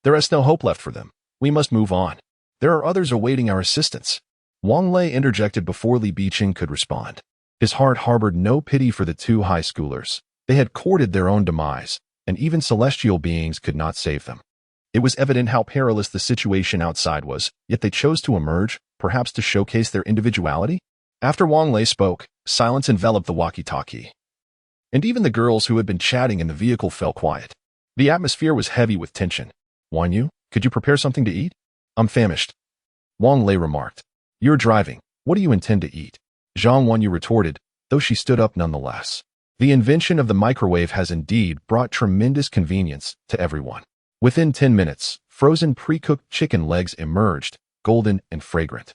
There is no hope left for them. We must move on. There are others awaiting our assistance. Wang Lei interjected before Li Biqing could respond. His heart harbored no pity for the 2 high schoolers. They had courted their own demise, and even celestial beings could not save them. It was evident how perilous the situation outside was, yet they chose to emerge, perhaps to showcase their individuality? After Wang Lei spoke, silence enveloped the walkie-talkie, and even the girls who had been chatting in the vehicle fell quiet. The atmosphere was heavy with tension. Wan Yu, could you prepare something to eat? I'm famished, Wang Lei remarked. You're driving. What do you intend to eat? Zhang Wanyu retorted, though she stood up nonetheless. The invention of the microwave has indeed brought tremendous convenience to everyone. Within 10 minutes, frozen pre-cooked chicken legs emerged, golden and fragrant,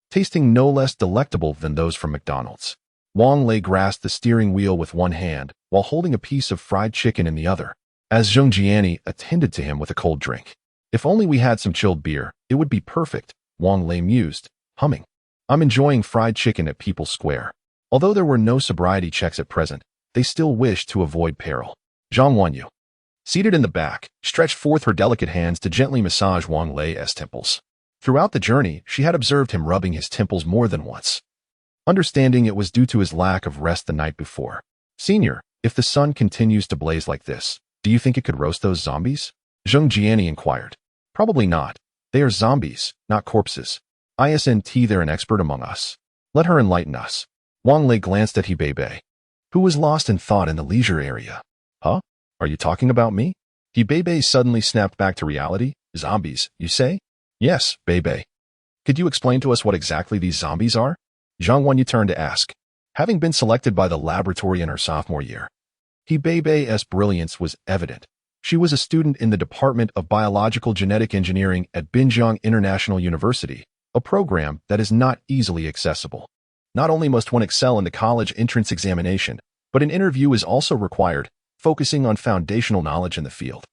tasting no less delectable than those from McDonald's. Wang Lei grasped the steering wheel with one hand while holding a piece of fried chicken in the other, as Zheng Jiani attended to him with a cold drink. If only we had some chilled beer, it would be perfect, Wang Lei mused, humming. I'm enjoying fried chicken at People's Square. Although there were no sobriety checks at present, they still wished to avoid peril. Zhang Wanyu, seated in the back, stretched forth her delicate hands to gently massage Wang Lei's temples. Throughout the journey, she had observed him rubbing his temples more than once. understanding it was due to his lack of rest the night before. Senior, if the sun continues to blaze like this, do you think it could roast those zombies? Zheng Jiani inquired. Probably not. They are zombies, not corpses. ISNT, they're an expert among us. Let her enlighten us. Wang Lei glanced at Hebei, who was lost in thought in the leisure area. Huh? Are you talking about me? Hebei suddenly snapped back to reality. Zombies, you say? Yes, Bei. Could you explain to us what exactly these zombies are? Zhang Wanyu turned to ask. Having been selected by the laboratory in her sophomore year, Hebei's brilliance was evident. She was a student in the Department of Biological Genetic Engineering at Binjiang International University, a program that is not easily accessible. Not only must one excel in the college entrance examination, but an interview is also required, focusing on foundational knowledge in the field.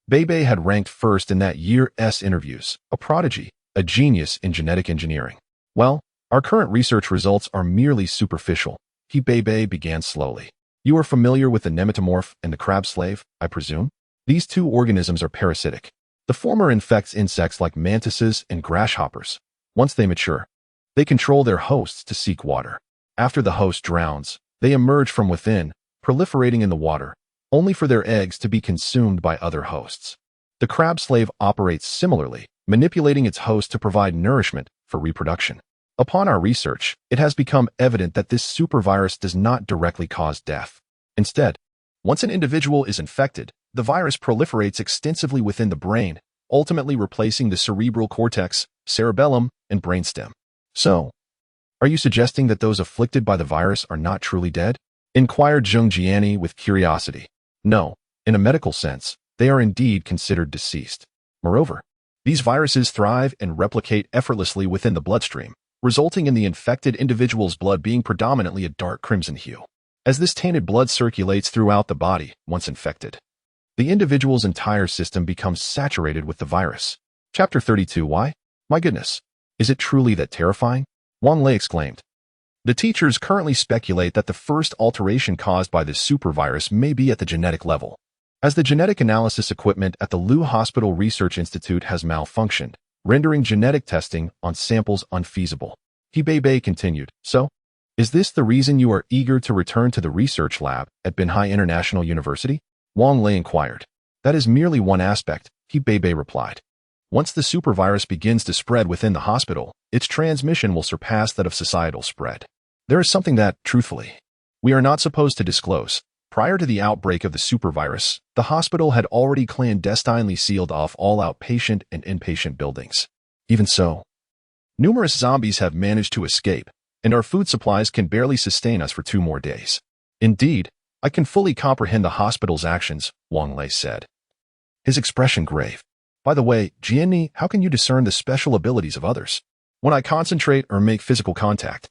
Bei had ranked first in that year's interviews, a prodigy, a genius in genetic engineering. Well, our current research results are merely superficial, Hebei began slowly. You are familiar with the nematomorph and the crab slave, I presume? These two organisms are parasitic. The former infects insects like mantises and grasshoppers. Once they mature, they control their hosts to seek water. After the host drowns, they emerge from within, proliferating in the water, only for their eggs to be consumed by other hosts. The crab slave operates similarly, manipulating its host to provide nourishment for reproduction. Upon our research, it has become evident that this supervirus does not directly cause death. Instead, once an individual is infected, the virus proliferates extensively within the brain, ultimately replacing the cerebral cortex, cerebellum, and brainstem. So, are you suggesting that those afflicted by the virus are not truly dead? Inquired Zheng Jiani with curiosity. No, in a medical sense, they are indeed considered deceased. Moreover, these viruses thrive and replicate effortlessly within the bloodstream, resulting in the infected individual's blood being predominantly a dark crimson hue. As this tainted blood circulates throughout the body, once infected, the individual's entire system becomes saturated with the virus. Chapter 32. Why? My goodness. Is it truly that terrifying? Wang Lei exclaimed. The teachers currently speculate that the first alteration caused by this supervirus may be at the genetic level. As the genetic analysis equipment at the Lu Hospital Research Institute has malfunctioned, rendering genetic testing on samples unfeasible. Hebei continued. So, is this the reason you are eager to return to the research lab at Binhai International University? Wang Lei inquired. That is merely one aspect, Hebei replied. Once the supervirus begins to spread within the hospital, its transmission will surpass that of societal spread. There is something that, truthfully, we are not supposed to disclose. Prior to the outbreak of the supervirus, the hospital had already clandestinely sealed off all outpatient and inpatient buildings. Even so, numerous zombies have managed to escape, and our food supplies can barely sustain us for 2 more days. Indeed, I can fully comprehend the hospital's actions, Wang Lei said, his expression grave. By the way, Jianni, how can you discern the special abilities of others? When I concentrate or make physical contact,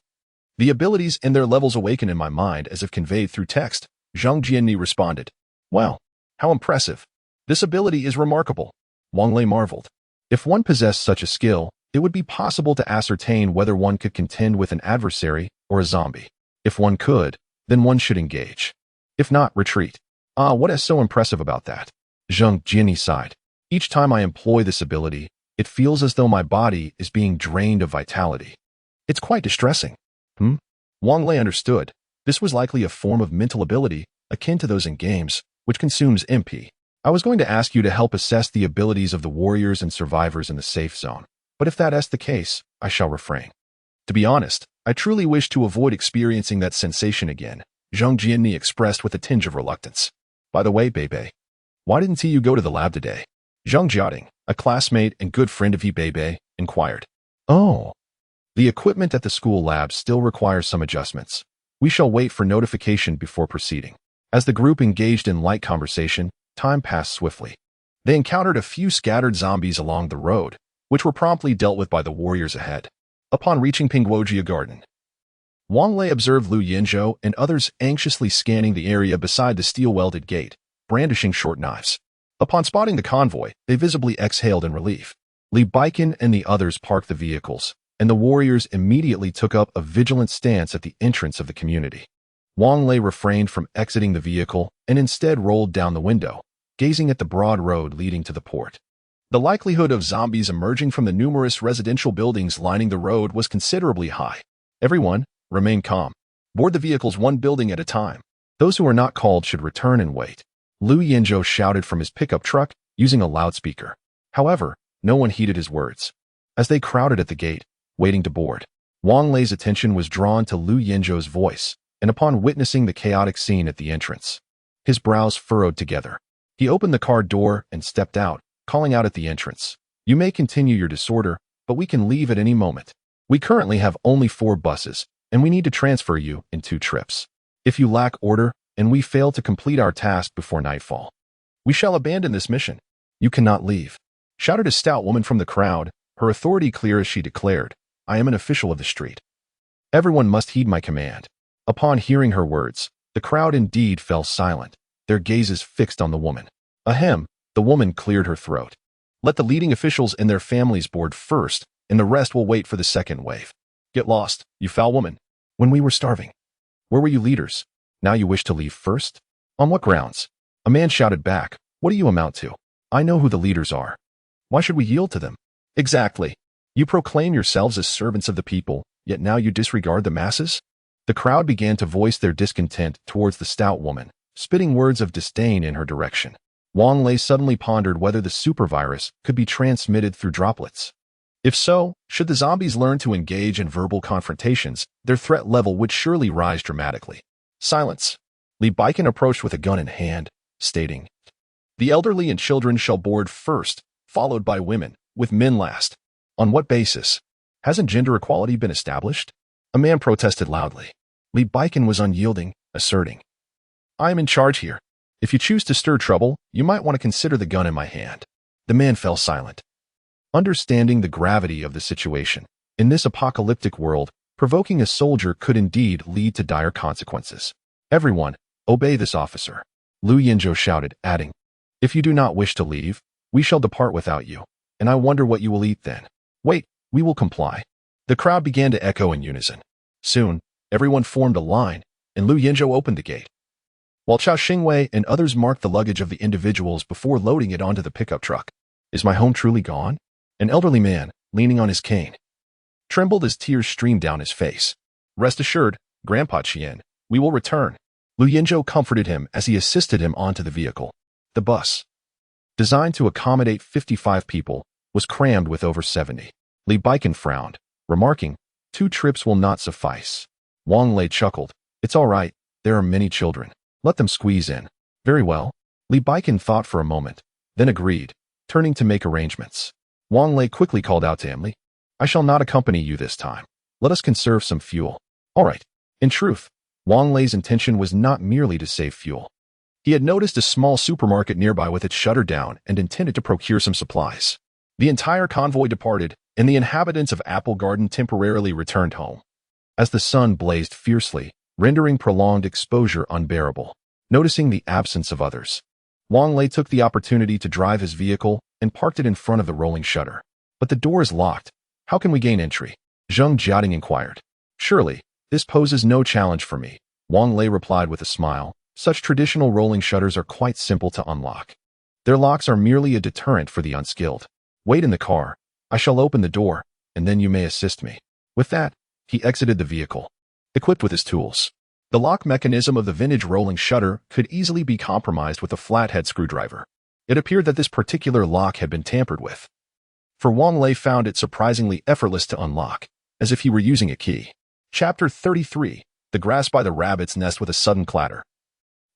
the abilities and their levels awaken in my mind as if conveyed through text. Zhang Jianni responded. Wow, how impressive. This ability is remarkable. Wang Lei marveled. If one possessed such a skill, it would be possible to ascertain whether one could contend with an adversary or a zombie. If one could, then one should engage. If not, retreat. Ah, what is so impressive about that? Zhang Jianni sighed. Each time I employ this ability, it feels as though my body is being drained of vitality. It's quite distressing. Wang Lei understood. This was likely a form of mental ability, akin to those in games, which consumes MP. I was going to ask you to help assess the abilities of the warriors and survivors in the safe zone, but if that is the case, I shall refrain. To be honest, I truly wish to avoid experiencing that sensation again, Zhang Jianni expressed with a tinge of reluctance. By the way, Bei, why didn't you go to the lab today? Zhang Jiating, a classmate and good friend of Bei, inquired. Oh, the equipment at the school lab still requires some adjustments. We shall wait for notification before proceeding. As the group engaged in light conversation, time passed swiftly. They encountered a few scattered zombies along the road, which were promptly dealt with by the warriors ahead. Upon reaching Pingguojia Garden, Wang Lei observed Lu Yinzhou and others anxiously scanning the area beside the steel-welded gate, brandishing short knives. Upon spotting the convoy, they visibly exhaled in relief. Li Baikin and the others parked the vehicles, and the warriors immediately took up a vigilant stance at the entrance of the community. Wang Lei refrained from exiting the vehicle and instead rolled down the window, gazing at the broad road leading to the port. The likelihood of zombies emerging from the numerous residential buildings lining the road was considerably high. Everyone, Remain calm. Board the vehicles one building at a time. Those who are not called should return and wait. Lu Yinzhou shouted from his pickup truck using a loudspeaker. However, no one heeded his words. As they crowded at the gate, waiting to board, Wang Lei's attention was drawn to Lu Yinzhou's voice, and upon witnessing the chaotic scene at the entrance, his brows furrowed together. He opened the car door and stepped out, calling out at the entrance, "You may continue your disorder, but we can leave at any moment. We currently have only 4 buses, and we need to transfer you in 2 trips. If you lack order, and we fail to complete our task before nightfall, we shall abandon this mission. You cannot leave," shouted a stout woman from the crowd, her authority clear as she declared, "I am an official of the street. Everyone must heed my command." Upon hearing her words, the crowd indeed fell silent, their gazes fixed on the woman. Ahem, the woman cleared her throat. "Let the leading officials and their families board first, and the rest will wait for the second wave. Get lost, you foul woman. When we were starving, where were you leaders? Now you wish to leave first? On what grounds?" A man shouted back, "What do you amount to? I know who the leaders are. Why should we yield to them?" "Exactly. You proclaim yourselves as servants of the people, yet now you disregard the masses?" The crowd began to voice their discontent towards the stout woman, spitting words of disdain in her direction. Wang Lei suddenly pondered whether the supervirus could be transmitted through droplets. If so, should the zombies learn to engage in verbal confrontations, their threat level would surely rise dramatically. Silence. Li Baikan approached with a gun in hand, stating, "The elderly and children shall board first, followed by women, with men last." On what basis? Hasn't gender equality been established? A man protested loudly. Li Baikan was unyielding, asserting, "I am in charge here. If you choose to stir trouble, you might want to consider the gun in my hand." The man fell silent. Understanding the gravity of the situation, in this apocalyptic world, provoking a soldier could indeed lead to dire consequences. "Everyone, obey this officer," Lu Yinzhou shouted, adding, "If you do not wish to leave, we shall depart without you, and I wonder what you will eat then." "Wait, we will comply." The crowd began to echo in unison. Soon, everyone formed a line, and Lu Yinzhou opened the gate, while Chao Xingwei and others marked the luggage of the individuals before loading it onto the pickup truck. "Is my home truly gone?" An elderly man, leaning on his cane, trembled as tears streamed down his face. "Rest assured, Grandpa Chien, we will return." Lu Yinzhou comforted him as he assisted him onto the vehicle. The bus, designed to accommodate 55 people, was crammed with over 70. Li Baikan frowned, remarking, "2 trips will not suffice." Wang Lei chuckled, "It's all right, there are many children. Let them squeeze in." "Very well." Li Baikan thought for a moment, then agreed, turning to make arrangements. Wang Lei quickly called out to Emily, "I shall not accompany you this time. Let us conserve some fuel." "All right." In truth, Wang Lei's intention was not merely to save fuel. He had noticed a small supermarket nearby with its shutter down and intended to procure some supplies. The entire convoy departed, and the inhabitants of Apple Garden temporarily returned home. As the sun blazed fiercely, rendering prolonged exposure unbearable. Noticing the absence of others, Wang Lei took the opportunity to drive his vehicle and parked it in front of the rolling shutter. "But the door is locked. How can we gain entry?" Zheng Jiating inquired. "Surely, this poses no challenge for me," Wang Lei replied with a smile. "Such traditional rolling shutters are quite simple to unlock. Their locks are merely a deterrent for the unskilled. Wait in the car. I shall open the door, and then you may assist me." With that, he exited the vehicle, equipped with his tools. The lock mechanism of the vintage rolling shutter could easily be compromised with a flathead screwdriver. It appeared that this particular lock had been tampered with, for Wang Lei found it surprisingly effortless to unlock, as if he were using a key. Chapter 33. The grass by the rabbit's nest with a sudden clatter.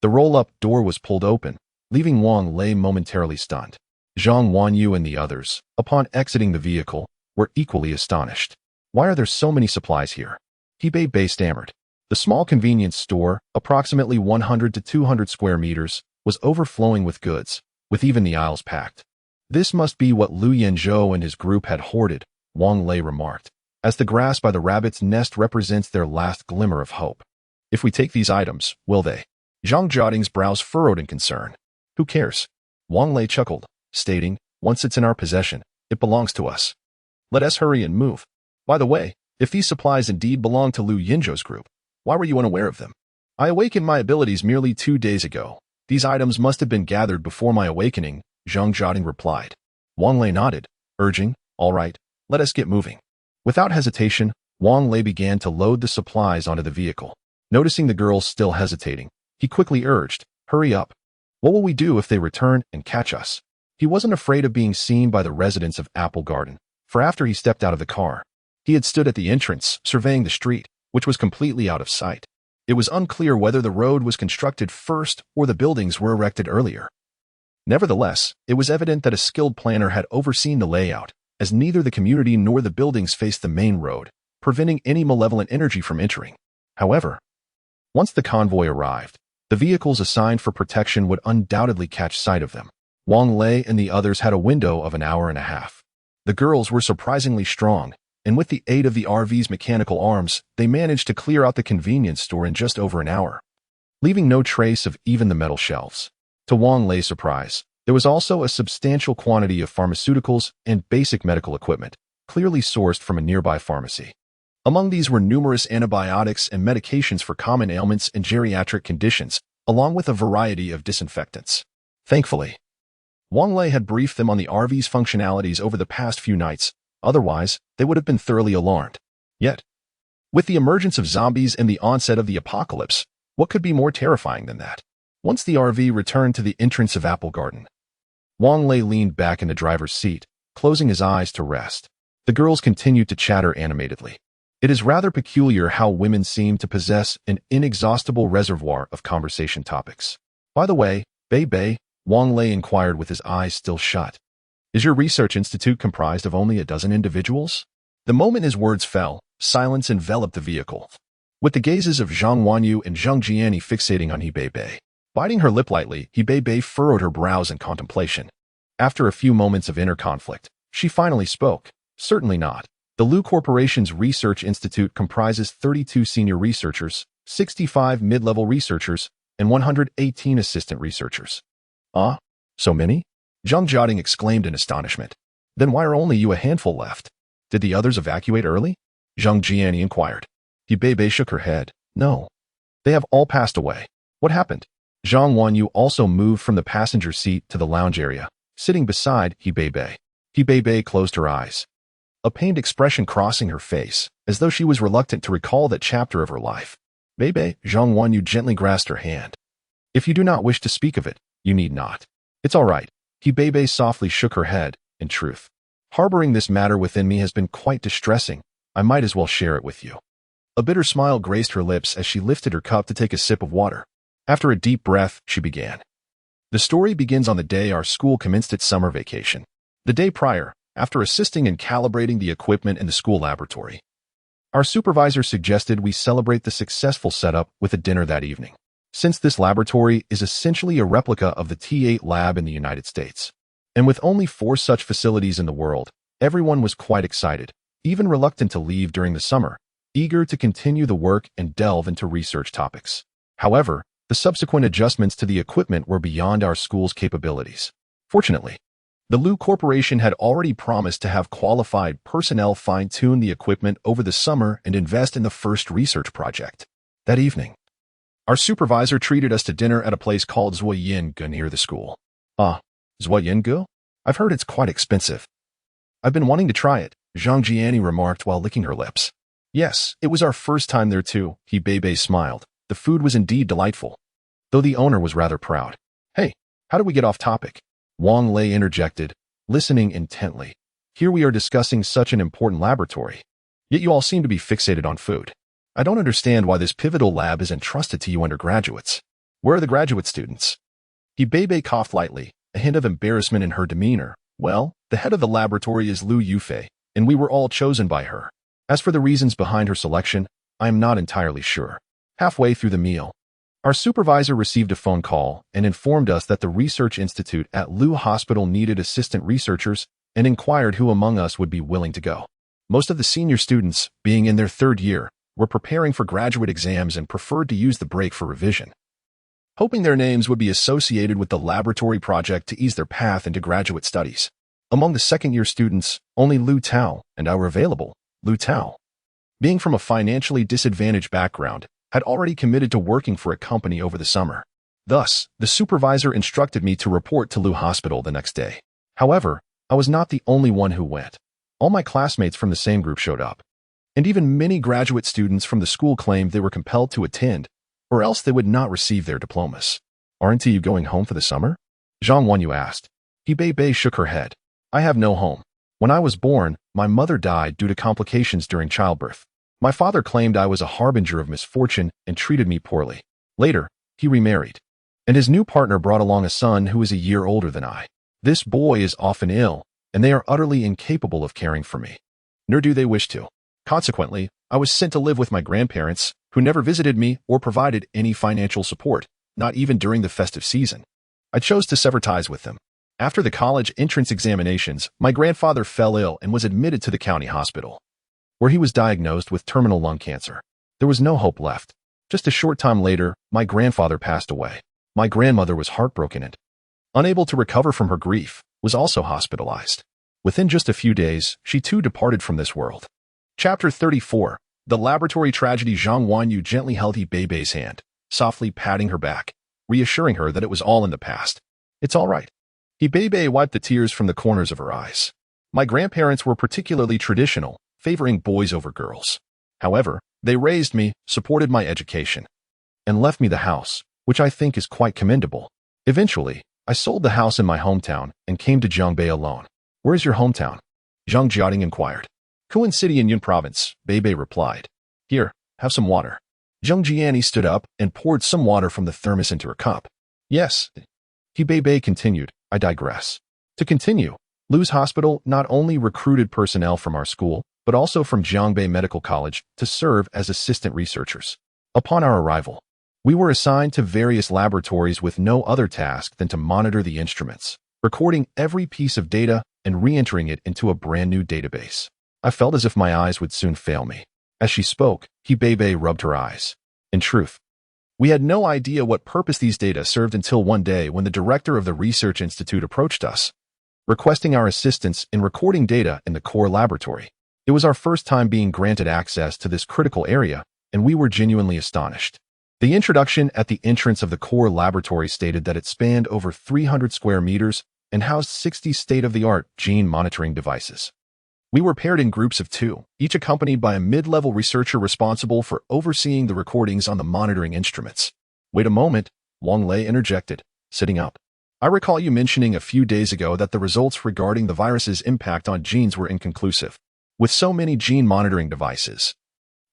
The roll-up door was pulled open, leaving Wang Lei momentarily stunned. Zhang Wanyu and the others, upon exiting the vehicle, were equally astonished. "Why are there so many supplies here?" Hebei stammered. The small convenience store, approximately 100 to 200 square meters, was overflowing with goods, with even the aisles packed. "This must be what Lu Yinzhou and his group had hoarded," Wang Lei remarked, as the grass by the rabbit's nest represents their last glimmer of hope. "If we take these items, will they?" Zhang Jiating's brows furrowed in concern. "Who cares?" Wang Lei chuckled, stating, "Once it's in our possession, it belongs to us. Let us hurry and move. By the way, if these supplies indeed belong to Lu Yinzhou's group, why were you unaware of them?" "I awakened my abilities merely 2 days ago. These items must have been gathered before my awakening," Zhang Jiating replied. Wang Lei nodded, urging, "All right, let us get moving." Without hesitation, Wang Lei began to load the supplies onto the vehicle. Noticing the girls still hesitating, he quickly urged, "Hurry up. What will we do if they return and catch us?" He wasn't afraid of being seen by the residents of Apple Garden, for after he stepped out of the car, he had stood at the entrance, surveying the street, which was completely out of sight. It was unclear whether the road was constructed first or the buildings were erected earlier. Nevertheless, it was evident that a skilled planner had overseen the layout, as neither the community nor the buildings faced the main road, preventing any malevolent energy from entering. However, once the convoy arrived, the vehicles assigned for protection would undoubtedly catch sight of them. Wang Lei and the others had a window of an hour and a half. The girls were surprisingly strong, and with the aid of the RV's mechanical arms, they managed to clear out the convenience store in just over an hour, leaving no trace of even the metal shelves. To Wang Lei's surprise, there was also a substantial quantity of pharmaceuticals and basic medical equipment, clearly sourced from a nearby pharmacy. Among these were numerous antibiotics and medications for common ailments and geriatric conditions, along with a variety of disinfectants. Thankfully, Wang Lei had briefed them on the RV's functionalities over the past few nights, otherwise they would have been thoroughly alarmed. Yet, with the emergence of zombies and the onset of the apocalypse, what could be more terrifying than that? Once the RV returned to the entrance of Apple Garden, Wang Lei leaned back in the driver's seat, closing his eyes to rest. The girls continued to chatter animatedly. It is rather peculiar how women seem to possess an inexhaustible reservoir of conversation topics. By the way, Bei, Wang Lei inquired with his eyes still shut, "Is your research institute comprised of only a dozen individuals?" The moment his words fell, silence enveloped the vehicle, with the gazes of Zhang Wanyu and Zheng Jiani fixating on Bei. Biting her lip lightly, Bei furrowed her brows in contemplation. After a few moments of inner conflict, she finally spoke. "Certainly not. The Lu Corporation's Research Institute comprises 32 senior researchers, 65 mid-level researchers, and 118 assistant researchers." "Ah? So many?" Zhang Jiading exclaimed in astonishment. "Then why are only you a handful left? Did the others evacuate early?" Zheng Jiani inquired. Bei shook her head. "No. They have all passed away." "What happened?" Zhang Wanyu also moved from the passenger seat to the lounge area, sitting beside Bei. Bei closed her eyes, a pained expression crossing her face, as though she was reluctant to recall that chapter of her life. "Bei," Zhang Wanyu gently grasped her hand. "If you do not wish to speak of it, you need not. It's all right." Bei softly shook her head. "In truth, harboring this matter within me has been quite distressing. I might as well share it with you." A bitter smile graced her lips as she lifted her cup to take a sip of water. After a deep breath, she began. The story begins on the day our school commenced its summer vacation. The day prior, after assisting in calibrating the equipment in the school laboratory, our supervisor suggested we celebrate the successful setup with a dinner that evening. Since this laboratory is essentially a replica of the T8 lab in the United States, and with only 4 such facilities in the world, everyone was quite excited, even reluctant to leave during the summer, eager to continue the work and delve into research topics. However, the subsequent adjustments to the equipment were beyond our school's capabilities. Fortunately, the Lu Corporation had already promised to have qualified personnel fine-tune the equipment over the summer and invest in the first research project. That evening, our supervisor treated us to dinner at a place called Zuoyinge near the school. "Ah, Zuoyinge? I've heard it's quite expensive." "I've been wanting to try it," Zhang Jiani remarked while licking her lips. "Yes, it was our first time there too," Bei smiled. The food was indeed delightful, though the owner was rather proud. "Hey, how did we get off topic?" Wang Lei interjected, listening intently. "Here we are discussing such an important laboratory, yet you all seem to be fixated on food. I don't understand why this pivotal lab is entrusted to you undergraduates. Where are the graduate students?" Bei coughed lightly, a hint of embarrassment in her demeanor. "Well, the head of the laboratory is Lu Yufei, and we were all chosen by her. As for the reasons behind her selection, I am not entirely sure." Halfway through the meal, our supervisor received a phone call and informed us that the Research Institute at Lu Hospital needed assistant researchers and inquired who among us would be willing to go. Most of the senior students, being in their 3rd year, were preparing for graduate exams and preferred to use the break for revision, hoping their names would be associated with the laboratory project to ease their path into graduate studies. Among the 2nd-year students, only Lu Tao and I were available. Lu Tao, being from a financially disadvantaged background, had already committed to working for a company over the summer. Thus, the supervisor instructed me to report to Lu Hospital the next day. However, I was not the only one who went. All my classmates from the same group showed up. and even many graduate students from the school claimed they were compelled to attend, or else they would not receive their diplomas. Aren't you going home for the summer? Zhang Wanyu asked. Bei shook her head. I have no home. When I was born, my mother died due to complications during childbirth. My father claimed I was a harbinger of misfortune and treated me poorly. Later, he remarried, and his new partner brought along a son who is a year older than I. This boy is often ill, and they are utterly incapable of caring for me. Nor do they wish to. Consequently, I was sent to live with my grandparents, who never visited me or provided any financial support, not even during the festive season. I chose to sever ties with them. After the college entrance examinations, my grandfather fell ill and was admitted to the county hospital, where he was diagnosed with terminal lung cancer. There was no hope left. Just a short time later, my grandfather passed away. My grandmother was heartbroken and, unable to recover from her grief, was also hospitalized. Within just a few days, she too departed from this world. Chapter 34. The laboratory tragedy. Zhang Wanyu gently held Bei's hand, softly patting her back, reassuring her that it was all in the past. It's all right. Bei wiped the tears from the corners of her eyes. My grandparents were particularly traditional, favoring boys over girls. However, they raised me, supported my education, and left me the house, which I think is quite commendable. Eventually, I sold the house in my hometown and came to Zhongbei alone. Where is your hometown? Zhang Jiating inquired. Kuan City in Yun Province, Bei replied. Here, have some water. Zhang Jiani stood up and poured some water from the thermos into her cup. Yes. Bei continued. I digress. To continue, Lu's Hospital not only recruited personnel from our school, but also from Jiangbei Medical College to serve as assistant researchers. Upon our arrival, we were assigned to various laboratories with no other task than to monitor the instruments, recording every piece of data and re-entering it into a brand new database. I felt as if my eyes would soon fail me. As she spoke, Bei rubbed her eyes. In truth, we had no idea what purpose these data served until one day when the director of the research institute approached us, requesting our assistance in recording data in the core laboratory. It was our first time being granted access to this critical area, and we were genuinely astonished. The introduction at the entrance of the core laboratory stated that it spanned over 300 square meters and housed 60 state-of-the-art gene monitoring devices. We were paired in groups of 2, each accompanied by a mid-level researcher responsible for overseeing the recordings on the monitoring instruments. Wait a moment, Wang Lei interjected, sitting up. I recall you mentioning a few days ago that the results regarding the virus's impact on genes were inconclusive. With so many gene monitoring devices,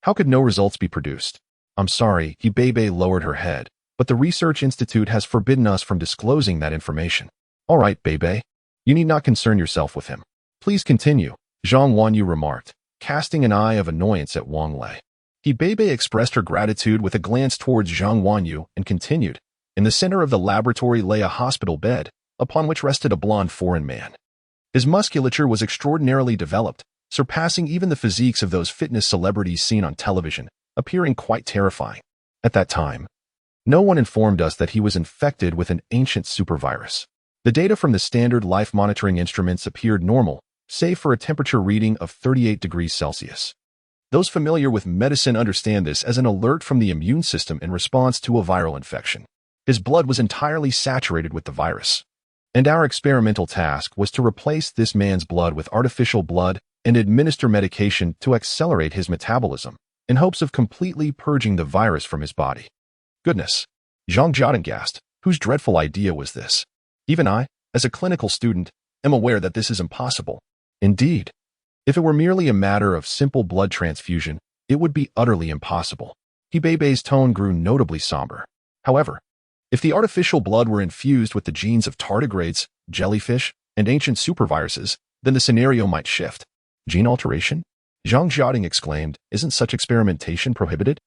how could no results be produced? I'm sorry, Bei lowered her head, but the research institute has forbidden us from disclosing that information. All right, Bei, you need not concern yourself with him. Please continue. Zhang Wanyu remarked, casting an eye of annoyance at Wang Lei. Bei expressed her gratitude with a glance towards Zhang Wanyu and continued. In the center of the laboratory lay a hospital bed, upon which rested a blond foreign man. His musculature was extraordinarily developed, surpassing even the physiques of those fitness celebrities seen on television, appearing quite terrifying. At that time, no one informed us that he was infected with an ancient supervirus. The data from the standard life monitoring instruments appeared normal, save for a temperature reading of 38 degrees Celsius. Those familiar with medicine understand this as an alert from the immune system in response to a viral infection. His blood was entirely saturated with the virus, and our experimental task was to replace this man's blood with artificial blood and administer medication to accelerate his metabolism, in hopes of completely purging the virus from his body. Goodness, Zhang Jiating gasped. Whose dreadful idea was this? Even I, as a clinical student, am aware that this is impossible. Indeed, if it were merely a matter of simple blood transfusion, it would be utterly impossible. Bei's tone grew notably somber. However, if the artificial blood were infused with the genes of tardigrades, jellyfish, and ancient superviruses, then the scenario might shift. Gene alteration? Zhang Jiating exclaimed, isn't such experimentation prohibited?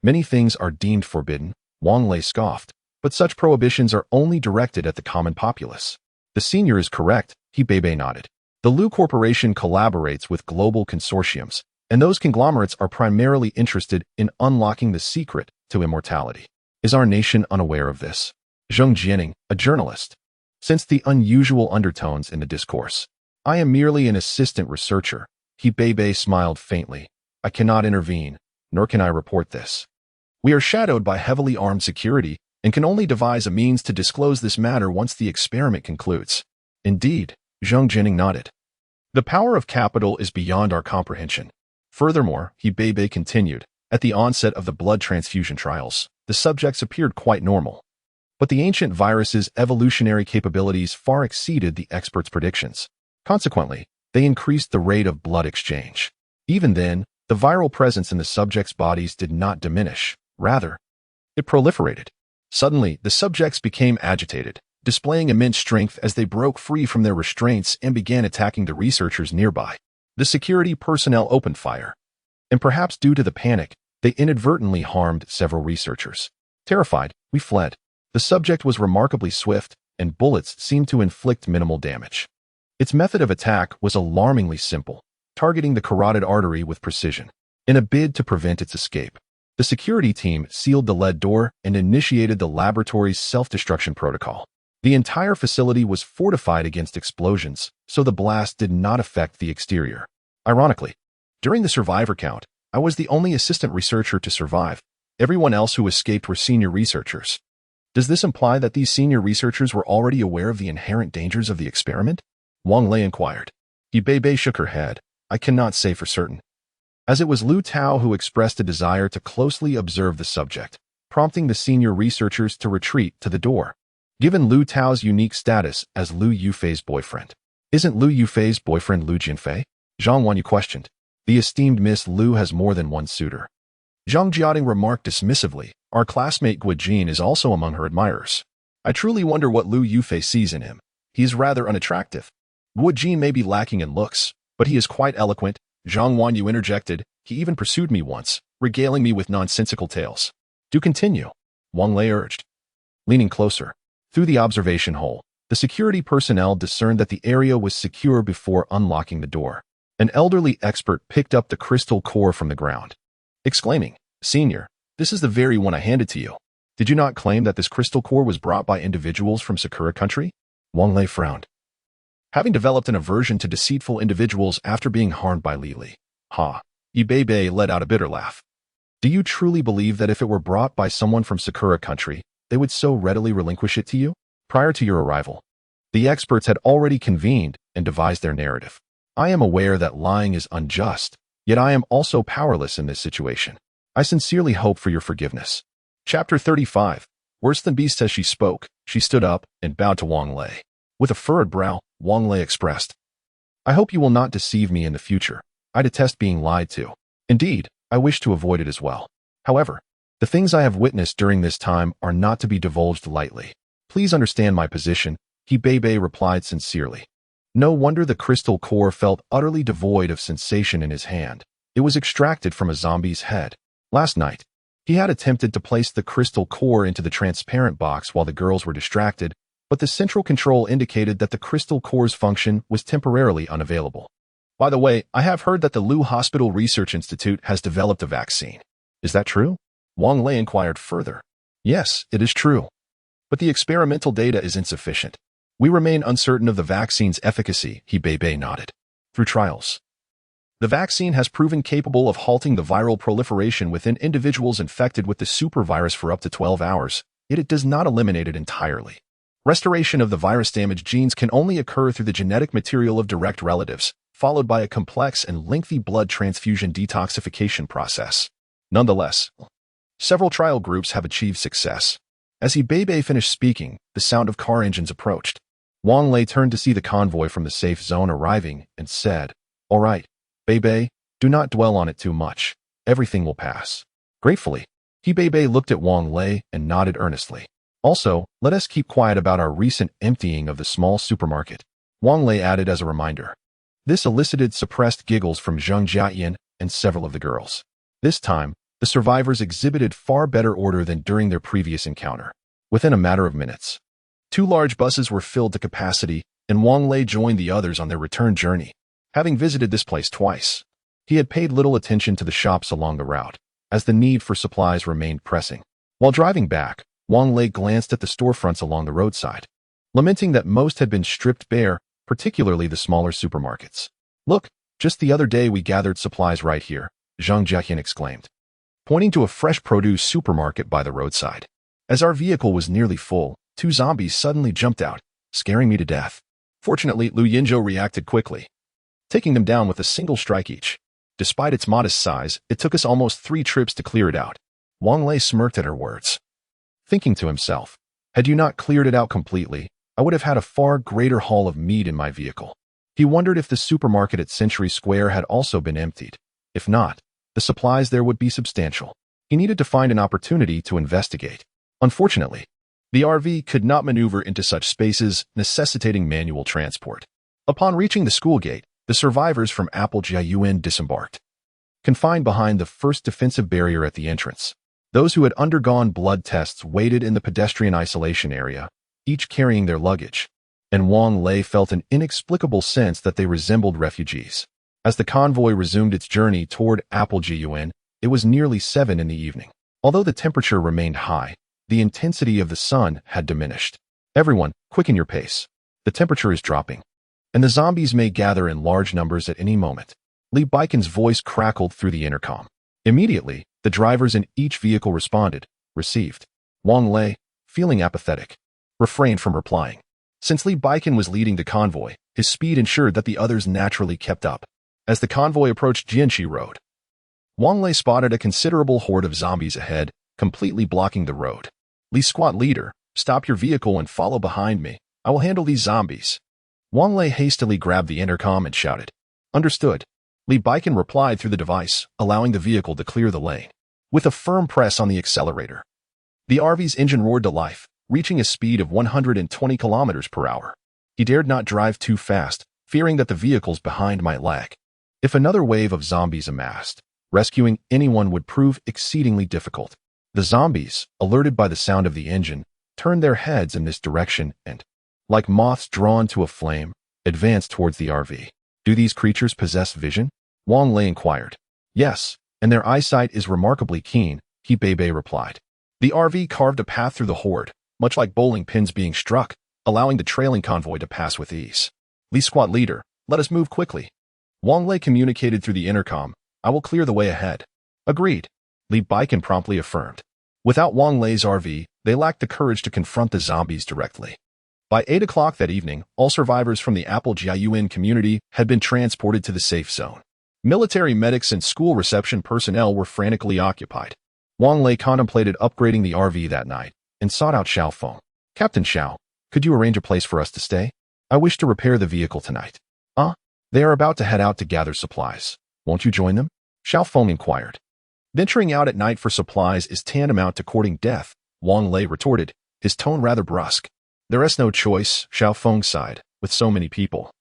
Many things are deemed forbidden, Wang Lei scoffed, but such prohibitions are only directed at the common populace. The senior is correct, Bei nodded. The Lu Corporation collaborates with global consortiums, and those conglomerates are primarily interested in unlocking the secret to immortality. Is our nation unaware of this? Zheng Jianing, a journalist, sensed the unusual undertones in the discourse. I am merely an assistant researcher. Bei smiled faintly. I cannot intervene, nor can I report this. We are shadowed by heavily armed security and can only devise a means to disclose this matter once the experiment concludes. Indeed, Zheng Jianing nodded. The power of capital is beyond our comprehension. Furthermore, Bebe continued, at the onset of the blood transfusion trials, the subjects appeared quite normal. But the ancient virus's evolutionary capabilities far exceeded the experts' predictions. Consequently, they increased the rate of blood exchange. Even then, the viral presence in the subjects' bodies did not diminish. Rather, it proliferated. Suddenly, the subjects became agitated, displaying immense strength as they broke free from their restraints and began attacking the researchers nearby. The security personnel opened fire, and perhaps due to the panic, they inadvertently harmed several researchers. Terrified, we fled. The subject was remarkably swift, and bullets seemed to inflict minimal damage. Its method of attack was alarmingly simple, targeting the carotid artery with precision. In a bid to prevent its escape, the security team sealed the lead door and initiated the laboratory's self-destruction protocol. The entire facility was fortified against explosions, so the blast did not affect the exterior. Ironically, during the survivor count, I was the only assistant researcher to survive. Everyone else who escaped were senior researchers. Does this imply that these senior researchers were already aware of the inherent dangers of the experiment? Wang Lei inquired. Bebe shook her head. I cannot say for certain, as it was Lu Tao who expressed a desire to closely observe the subject, prompting the senior researchers to retreat to the door. Given Lu Tao's unique status as Lu Yufei's boyfriend, isn't Lu Yufei's boyfriend Lu Jinfei? Zhang Wanyu questioned. The esteemed Miss Lu has more than one suitor. Zhang Jiating remarked dismissively. Our classmate Guo Jin is also among her admirers. I truly wonder what Lu Yufei sees in him. He is rather unattractive. Guo Jin may be lacking in looks, but he is quite eloquent. Zhang Wanyu interjected. He even pursued me once, regaling me with nonsensical tales. Do continue, Wang Lei urged. Leaning closer, through the observation hole, the security personnel discerned that the area was secure before unlocking the door. An elderly expert picked up the crystal core from the ground, exclaiming, Senior, this is the very one I handed to you. Did you not claim that this crystal core was brought by individuals from Sakura country? Wang Lei frowned. Having developed an aversion to deceitful individuals after being harmed by Li. Bebe let out a bitter laugh. Do you truly believe that if it were brought by someone from Sakura country, they would so readily relinquish it to you? Prior to your arrival, the experts had already convened and devised their narrative. I am aware that lying is unjust, yet I am also powerless in this situation. I sincerely hope for your forgiveness. Chapter 35. Worse than beast. As she spoke, she stood up and bowed to Wang Lei. With a furrowed brow, Wang Lei expressed, I hope you will not deceive me in the future. I detest being lied to. Indeed, I wish to avoid it as well. However, the things I have witnessed during this time are not to be divulged lightly. Please understand my position, Bebe replied sincerely. No wonder the crystal core felt utterly devoid of sensation in his hand. It was extracted from a zombie's head. Last night, he had attempted to place the crystal core into the transparent box while the girls were distracted, but the central control indicated that the crystal core's function was temporarily unavailable. By the way, I have heard that the Lu Hospital Research Institute has developed a vaccine. Is that true? Wang Lei inquired further. Yes, it is true. But the experimental data is insufficient. We remain uncertain of the vaccine's efficacy, Bebe nodded. Through trials, the vaccine has proven capable of halting the viral proliferation within individuals infected with the supervirus for up to 12 hours, yet it does not eliminate it entirely. Restoration of the virus-damaged genes can only occur through the genetic material of direct relatives, followed by a complex and lengthy blood transfusion detoxification process. Nonetheless, several trial groups have achieved success. As Bebe finished speaking, the sound of car engines approached. Wang Lei turned to see the convoy from the safe zone arriving and said, All right, Bebe, do not dwell on it too much. Everything will pass. Gratefully, Bebe looked at Wang Lei and nodded earnestly. Also, let us keep quiet about our recent emptying of the small supermarket, Wang Lei added as a reminder. This elicited suppressed giggles from Zhang Jiayin and several of the girls. This time, the survivors exhibited far better order than during their previous encounter. Within a matter of minutes, 2 large buses were filled to capacity, and Wang Lei joined the others on their return journey. Having visited this place twice, he had paid little attention to the shops along the route, as the need for supplies remained pressing. While driving back, Wang Lei glanced at the storefronts along the roadside, lamenting that most had been stripped bare, particularly the smaller supermarkets. Look, just the other day we gathered supplies right here, Zhang Jiayin exclaimed, pointing to a fresh produce supermarket by the roadside. As our vehicle was nearly full, 2 zombies suddenly jumped out, scaring me to death. Fortunately, Lu Yinzhou reacted quickly, taking them down with a single strike each. Despite its modest size, it took us almost 3 trips to clear it out. Wang Lei smirked at her words, thinking to himself, had you not cleared it out completely, I would have had a far greater haul of meat in my vehicle. He wondered if the supermarket at Century Square had also been emptied. If not, the supplies there would be substantial. He needed to find an opportunity to investigate. Unfortunately, the RV could not maneuver into such spaces, necessitating manual transport. Upon reaching the school gate, the survivors from Apple Jiayuan disembarked. Confined behind the first defensive barrier at the entrance, those who had undergone blood tests waited in the pedestrian isolation area, each carrying their luggage, and Wang Lei felt an inexplicable sense that they resembled refugees. As the convoy resumed its journey toward Apple Jiayuan, it was nearly 7 in the evening. Although the temperature remained high, the intensity of the sun had diminished. Everyone, quicken your pace. The temperature is dropping, and the zombies may gather in large numbers at any moment. Li Baiken's voice crackled through the intercom. Immediately, the drivers in each vehicle responded, received. Wang Lei, feeling apathetic, refrained from replying. Since Li Baiken was leading the convoy, his speed ensured that the others naturally kept up. As the convoy approached Jianxi Road, Wang Lei spotted a considerable horde of zombies ahead, completely blocking the road. Li Squat Leader, stop your vehicle and follow behind me. I will handle these zombies. Wang Lei hastily grabbed the intercom and shouted, understood. Li Baiken replied through the device, allowing the vehicle to clear the lane. With a firm press on the accelerator, the RV's engine roared to life, reaching a speed of 120 kilometers per hour. He dared not drive too fast, fearing that the vehicles behind might lag. If another wave of zombies amassed, rescuing anyone would prove exceedingly difficult. The zombies, alerted by the sound of the engine, turned their heads in this direction and, like moths drawn to a flame, advanced towards the RV. Do these creatures possess vision? Wang Lei inquired. Yes, and their eyesight is remarkably keen, He Beibei replied. The RV carved a path through the horde, much like bowling pins being struck, allowing the trailing convoy to pass with ease. Li Squat Leader, let us move quickly. Wang Lei communicated through the intercom, I will clear the way ahead. Agreed. Li Baiken promptly affirmed. Without Wang Lei's RV, they lacked the courage to confront the zombies directly. By 8 o'clock that evening, all survivors from the Apple Jiayuan community had been transported to the safe zone. Military medics and school reception personnel were frantically occupied. Wang Lei contemplated upgrading the RV that night and sought out Xiao Feng. Captain Xiao, could you arrange a place for us to stay? I wish to repair the vehicle tonight. They are about to head out to gather supplies. Won't you join them? Xiao Feng inquired. Venturing out at night for supplies is tantamount to courting death, Wang Lei retorted, his tone rather brusque. There is no choice, Xiao Feng sighed, with so many people.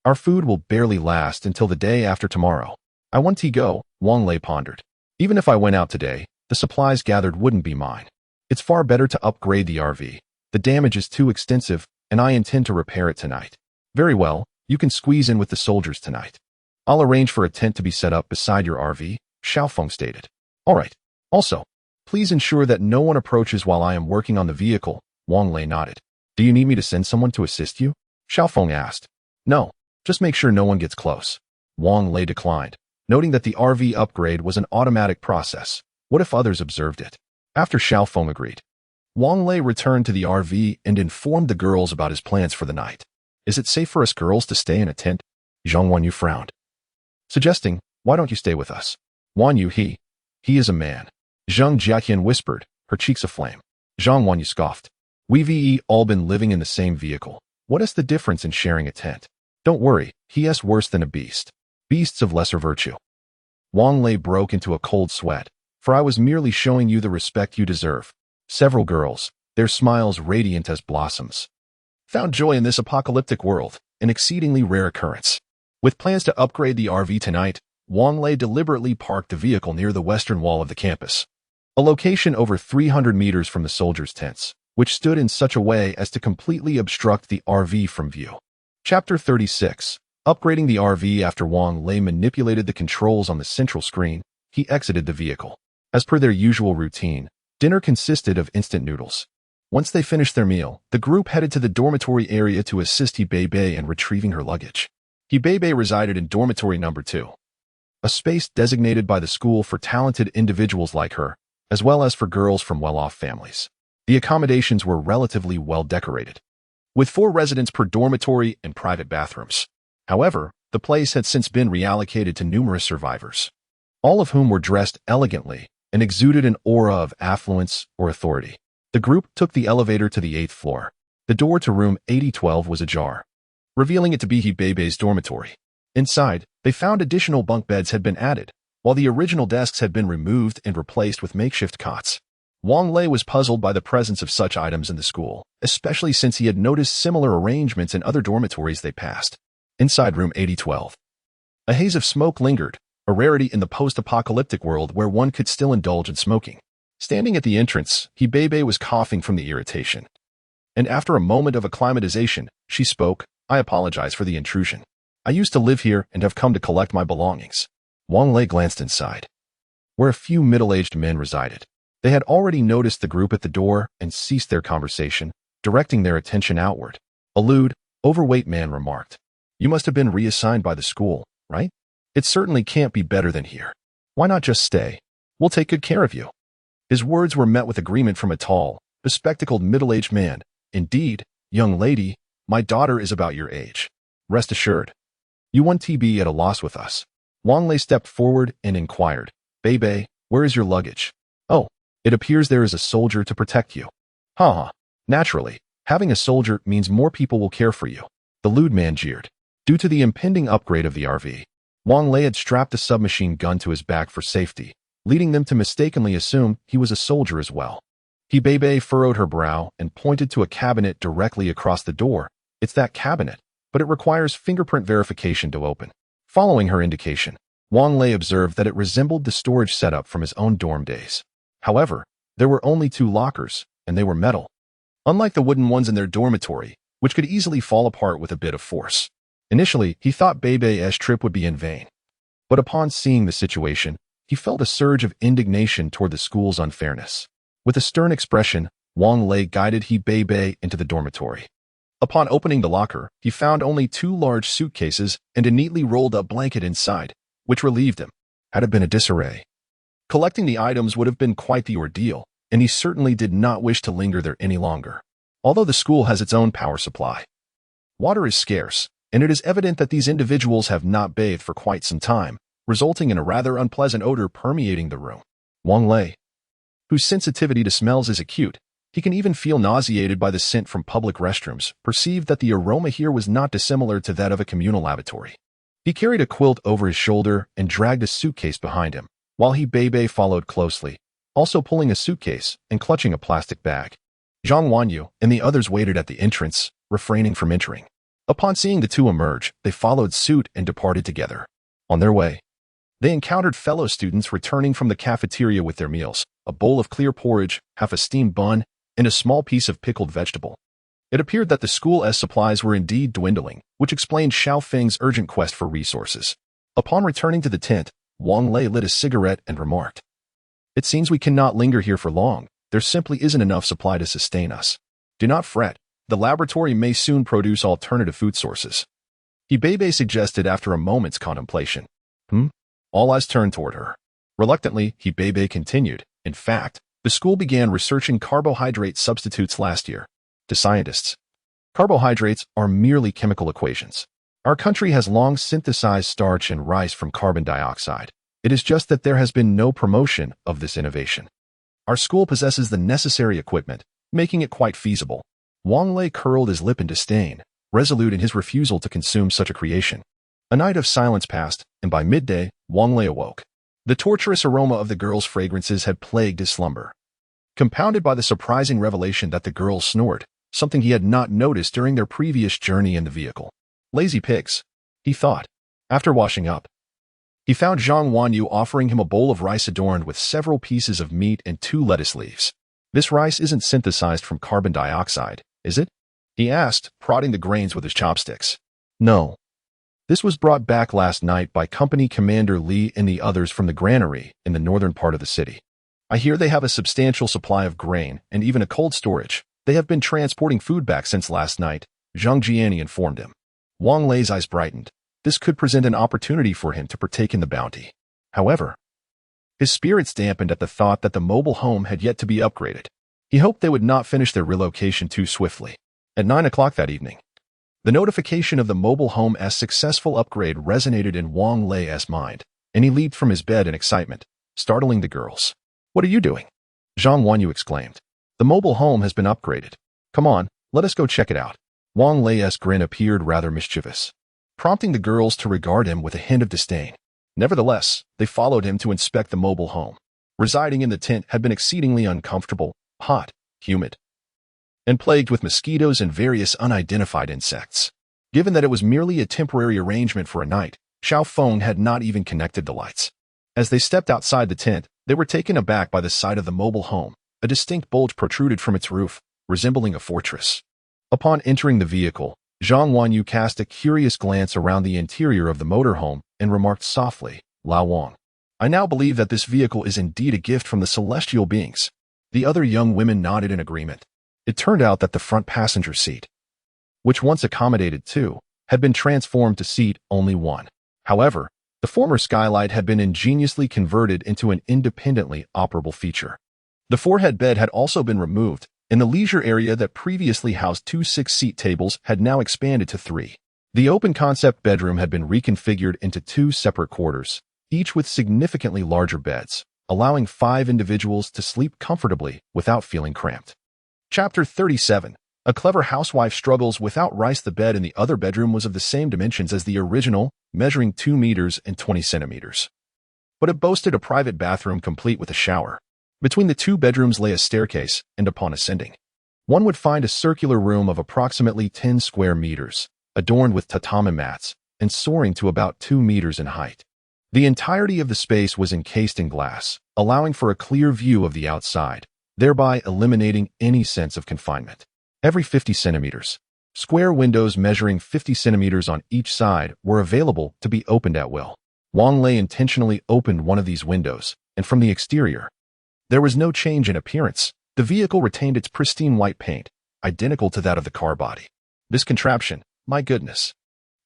Our food will barely last until the day after tomorrow. I want to go, Wang Lei pondered. Even if I went out today, the supplies gathered wouldn't be mine. It's far better to upgrade the RV. The damage is too extensive, and I intend to repair it tonight. Very well, you can squeeze in with the soldiers tonight. I'll arrange for a tent to be set up beside your RV, Xiao Feng stated. All right. Also, please ensure that no one approaches while I am working on the vehicle, Wang Lei nodded. Do you need me to send someone to assist you? Xiao Feng asked. No, just make sure no one gets close. Wang Lei declined, noting that the RV upgrade was an automatic process. What if others observed it? After Xiao Feng agreed, Wang Lei returned to the RV and informed the girls about his plans for the night. Is it safe for us girls to stay in a tent? Zhang Wanyu frowned, suggesting, why don't you stay with us? Wanyu he is a man. Zhang Jiaqian whispered, her cheeks aflame. Zhang Wanyu scoffed. We've all been living in the same vehicle. What is the difference in sharing a tent? Don't worry, he is worse than a beast. Beasts of lesser virtue. Wang Lei broke into a cold sweat, for I was merely showing you the respect you deserve. Several girls, their smiles radiant as blossoms, found joy in this apocalyptic world, an exceedingly rare occurrence. With plans to upgrade the RV tonight, Wang Lei deliberately parked the vehicle near the western wall of the campus, a location over 300 meters from the soldiers' tents, which stood in such a way as to completely obstruct the RV from view. Chapter 36. Upgrading the RV. After Wang Lei manipulated the controls on the central screen, he exited the vehicle. As per their usual routine, dinner consisted of instant noodles. Once they finished their meal, the group headed to the dormitory area to assist He Beibei in retrieving her luggage. He Beibei resided in dormitory number 2, a space designated by the school for talented individuals like her, as well as for girls from well-off families. The accommodations were relatively well decorated, with 4 residents per dormitory and private bathrooms. However, the place had since been reallocated to numerous survivors. all of whom were dressed elegantly and exuded an aura of affluence or authority. The group took the elevator to the 8th floor. The door to room 8012 was ajar, revealing it to be Bebe's dormitory. Inside, they found additional bunk beds had been added, while the original desks had been removed and replaced with makeshift cots. Wang Lei was puzzled by the presence of such items in the school, especially since he had noticed similar arrangements in other dormitories they passed. Inside room 8012, a haze of smoke lingered, a rarity in the post-apocalyptic world where one could still indulge in smoking. Standing at the entrance, Bebe was coughing from the irritation. And after a moment of acclimatization, she spoke, "I apologize for the intrusion. I used to live here and have come to collect my belongings." Wang Lei glanced inside, where a few middle-aged men resided. They had already noticed the group at the door and ceased their conversation, directing their attention outward. A lewd, overweight man remarked, "You must have been reassigned by the school, right? It certainly can't be better than here. Why not just stay? We'll take good care of you." His words were met with agreement from a tall, bespectacled middle-aged man. "Indeed, young lady, my daughter is about your age. Rest assured, you won't be at a loss with us." Wang Lei stepped forward and inquired, "Bebe, where is your luggage?" "Oh, it appears there is a soldier to protect you." "Ha. Naturally, having a soldier means more people will care for you," the lewd man jeered. Due to the impending upgrade of the RV, Wang Lei had strapped a submachine gun to his back for safety, leading them to mistakenly assume he was a soldier as well. Bebe furrowed her brow and pointed to a cabinet directly across the door. "It's that cabinet, but it requires fingerprint verification to open." Following her indication, Wang Lei observed that it resembled the storage setup from his own dorm days. However, there were only 2 lockers, and they were metal, unlike the wooden ones in their dormitory, which could easily fall apart with a bit of force. Initially, he thought Bebe's trip would be in vain. But upon seeing the situation, he felt a surge of indignation toward the school's unfairness. With a stern expression, Wang Lei guided Bebe into the dormitory. Upon opening the locker, he found only 2 large suitcases and a neatly rolled-up blanket inside, which relieved him. Had it been a disarray, collecting the items would have been quite the ordeal, and he certainly did not wish to linger there any longer. Although the school has its own power supply, water is scarce, and it is evident that these individuals have not bathed for quite some time, resulting in a rather unpleasant odor permeating the room. Wang Lei, whose sensitivity to smells is acute, he can even feel nauseated by the scent from public restrooms, perceived that the aroma here was not dissimilar to that of a communal lavatory. He carried a quilt over his shoulder and dragged a suitcase behind him, while Bebe followed closely, also pulling a suitcase and clutching a plastic bag. Zhang Wanyu and the others waited at the entrance, refraining from entering. Upon seeing the 2 emerge, they followed suit and departed together. On their way, they encountered fellow students returning from the cafeteria with their meals, a bowl of clear porridge, half a steamed bun, and a small piece of pickled vegetable. It appeared that the school's supplies were indeed dwindling, which explained Xiao Feng's urgent quest for resources. Upon returning to the tent, Wang Lei lit a cigarette and remarked, "It seems we cannot linger here for long. There simply isn't enough supply to sustain us. Do not fret. The laboratory may soon produce alternative food sources." Bebe suggested after a moment's contemplation. All eyes turned toward her. Reluctantly, Bebe continued, "In fact, the school began researching carbohydrate substitutes last year. To scientists, carbohydrates are merely chemical equations. Our country has long synthesized starch and rice from carbon dioxide. It is just that there has been no promotion of this innovation. Our school possesses the necessary equipment, making it quite feasible." Wang Lei curled his lip in disdain, resolute in his refusal to consume such a creation. A night of silence passed, and by midday, Wang Lei awoke. The torturous aroma of the girl's fragrances had plagued his slumber, compounded by the surprising revelation that the girl snored, something he had not noticed during their previous journey in the vehicle. Lazy pigs, he thought. After washing up, he found Zhang Wanyu offering him a bowl of rice adorned with several pieces of meat and 2 lettuce leaves. "This rice isn't synthesized from carbon dioxide, is it?" he asked, prodding the grains with his chopsticks. "No. This was brought back last night by Company Commander Li and the others from the granary in the northern part of the city. I hear they have a substantial supply of grain and even a cold storage. They have been transporting food back since last night," Zhang Jiani informed him. Wang Lei's eyes brightened. This could present an opportunity for him to partake in the bounty. However, his spirits dampened at the thought that the mobile home had yet to be upgraded. He hoped they would not finish their relocation too swiftly. At 9 o'clock that evening, the notification of the mobile home's successful upgrade resonated in Wang Lei's mind. and he leaped from his bed in excitement, startling the girls. "What are you doing?" Zhang Wanyu exclaimed. "The mobile home has been upgraded. Come on, let us go check it out." Wang Lei's grin appeared rather mischievous, prompting the girls to regard him with a hint of disdain. Nevertheless, they followed him to inspect the mobile home. Residing in the tent had been exceedingly uncomfortable, hot, humid, and plagued with mosquitoes and various unidentified insects. Given that it was merely a temporary arrangement for a night, Xiao Feng had not even connected the lights. As they stepped outside the tent, they were taken aback by the sight of the mobile home. A distinct bulge protruded from its roof, resembling a fortress. Upon entering the vehicle, Zhang Wanyu cast a curious glance around the interior of the motorhome and remarked softly, "Lao Wang, I now believe that this vehicle is indeed a gift from the celestial beings." The other young women nodded in agreement. It turned out that the front passenger seat, which once accommodated two, had been transformed to seat only one. However, the former skylight had been ingeniously converted into an independently operable feature. The forehead bed had also been removed, and the leisure area that previously housed two 6-seat tables had now expanded to 3. The open-concept bedroom had been reconfigured into 2 separate quarters, each with significantly larger beds, allowing 5 individuals to sleep comfortably without feeling cramped. Chapter 37. A clever housewife struggles without rice. The bed in the other bedroom was of the same dimensions as the original, measuring 2 meters and 20 centimeters. But it boasted a private bathroom complete with a shower. Between the 2 bedrooms lay a staircase, and upon ascending, one would find a circular room of approximately 10 square meters, adorned with tatami mats, and soaring to about 2 meters in height. The entirety of the space was encased in glass, allowing for a clear view of the outside, thereby eliminating any sense of confinement. Every 50 centimeters, square windows measuring 50 centimeters on each side were available to be opened at will. Wang Lei intentionally opened one of these windows, and from the exterior, there was no change in appearance. The vehicle retained its pristine white paint, identical to that of the car body. This contraption, my goodness.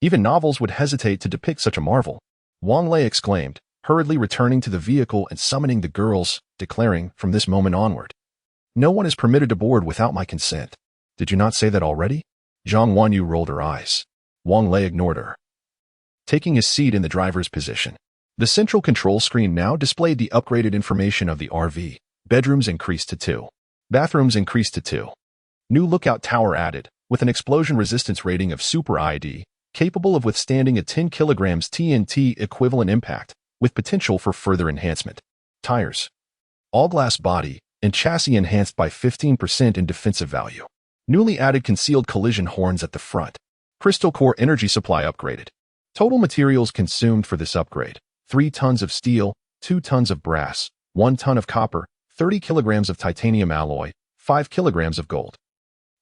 Even novels would hesitate to depict such a marvel. Wang Lei exclaimed, hurriedly returning to the vehicle and summoning the girls, declaring, from this moment onward, "No one is permitted to board without my consent." "Did you not say that already?" Zhang Wanyu rolled her eyes. Wang Lei ignored her, taking his seat in the driver's position. The central control screen now displayed the upgraded information of the RV. Bedrooms increased to 2. Bathrooms increased to 2. New lookout tower added, with an explosion resistance rating of Super ID, capable of withstanding a 10 kilograms TNT equivalent impact, with potential for further enhancement. Tires. All-glass body, and chassis enhanced by 15% in defensive value. Newly added concealed collision horns at the front. Crystal core energy supply upgraded. Total materials consumed for this upgrade: 3 tons of steel, 2 tons of brass, 1 ton of copper, 30 kilograms of titanium alloy, 5 kilograms of gold.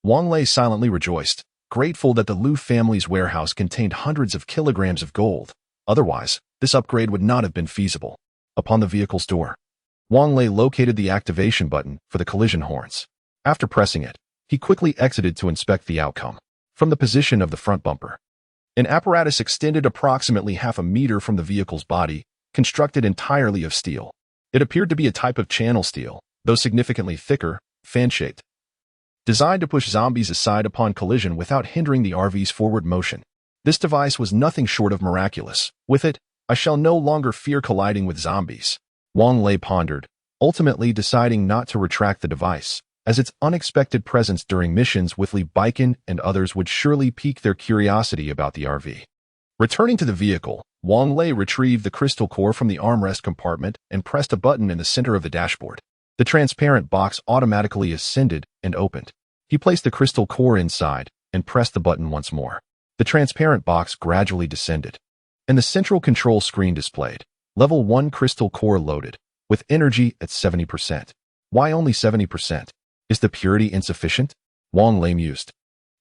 Wang Lei silently rejoiced, grateful that the Liu family's warehouse contained hundreds of kilograms of gold. Otherwise, this upgrade would not have been feasible. Upon the vehicle's door, Wang Lei located the activation button for the collision horns. After pressing it, he quickly exited to inspect the outcome. From the position of the front bumper, an apparatus extended approximately half a meter from the vehicle's body, constructed entirely of steel. It appeared to be a type of channel steel, though significantly thicker, fan-shaped, designed to push zombies aside upon collision without hindering the RV's forward motion. This device was nothing short of miraculous. With it, I shall no longer fear colliding with zombies. Wang Lei pondered, ultimately deciding not to retract the device, as its unexpected presence during missions with Li Baiken and others would surely pique their curiosity about the RV. Returning to the vehicle, Wang Lei retrieved the crystal core from the armrest compartment and pressed a button in the center of the dashboard. The transparent box automatically ascended and opened. He placed the crystal core inside and pressed the button once more. The transparent box gradually descended, and the central control screen displayed. Level 1 crystal core loaded, with energy at 70%. Why only 70%? Is the purity insufficient? Wang Lei mused.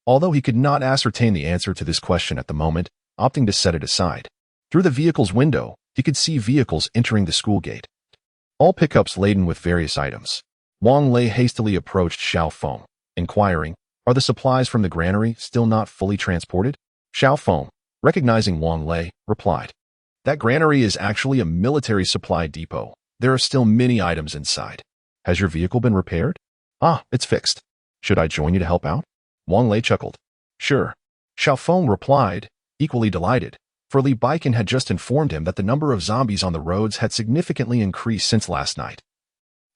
Although he could not ascertain the answer to this question at the moment, opting to set it aside. Through the vehicle's window, he could see vehicles entering the school gate, all pickups laden with various items. Wang Lei hastily approached Xiao Feng, inquiring, "Are the supplies from the granary still not fully transported?" Xiao Feng, recognizing Wang Lei, replied, "That granary is actually a military supply depot. There are still many items inside. Has your vehicle been repaired?" "Ah, it's fixed. Should I join you to help out?" Wang Lei chuckled. "Sure." Xiao Feng replied, equally delighted. for Li Baikan had just informed him that the number of zombies on the roads had significantly increased since last night,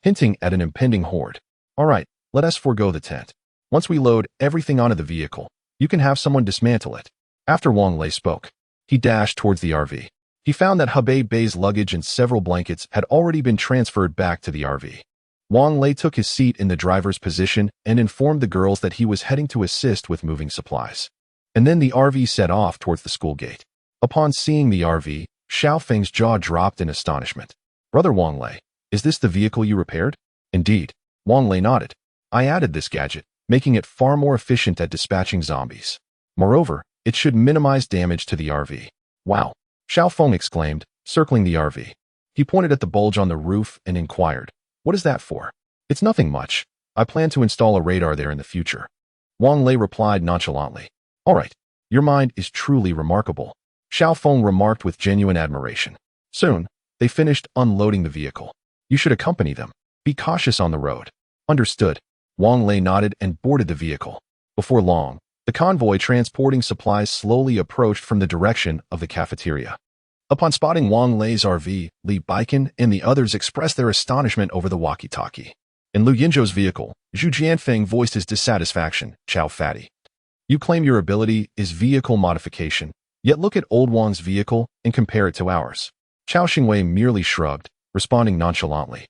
hinting at an impending horde. All right, let us forego the tent. Once we load everything onto the vehicle, you can have someone dismantle it. After Wang Lei spoke, he dashed towards the RV. He found that Hebei Bei's luggage and several blankets had already been transferred back to the RV. Wang Lei took his seat in the driver's position and informed the girls that he was heading to assist with moving supplies. And then the RV set off towards the school gate. Upon seeing the RV, Xiao Feng's jaw dropped in astonishment. Brother Wang Lei, is this the vehicle you repaired? Indeed. Wang Lei nodded. I added this gadget, making it far more efficient at dispatching zombies. Moreover, it should minimize damage to the RV. Wow! Xiao Feng exclaimed, circling the RV. He pointed at the bulge on the roof and inquired, what is that for? It's nothing much. I plan to install a radar there in the future. Wang Lei replied nonchalantly. All right, your mind is truly remarkable. Xiao Feng remarked with genuine admiration. Soon, they finished unloading the vehicle. You should accompany them. Be cautious on the road. Understood. Wang Lei nodded and boarded the vehicle. Before long, the convoy transporting supplies slowly approached from the direction of the cafeteria. Upon spotting Wang Lei's RV, Li Baikan and the others expressed their astonishment over the walkie-talkie. In Lu Yinzhou's vehicle, Zhu Jianfeng voiced his dissatisfaction. Chow Fatty. You claim your ability is vehicle modification, yet look at old Wang's vehicle and compare it to ours. Chao Xingwei merely shrugged, responding nonchalantly.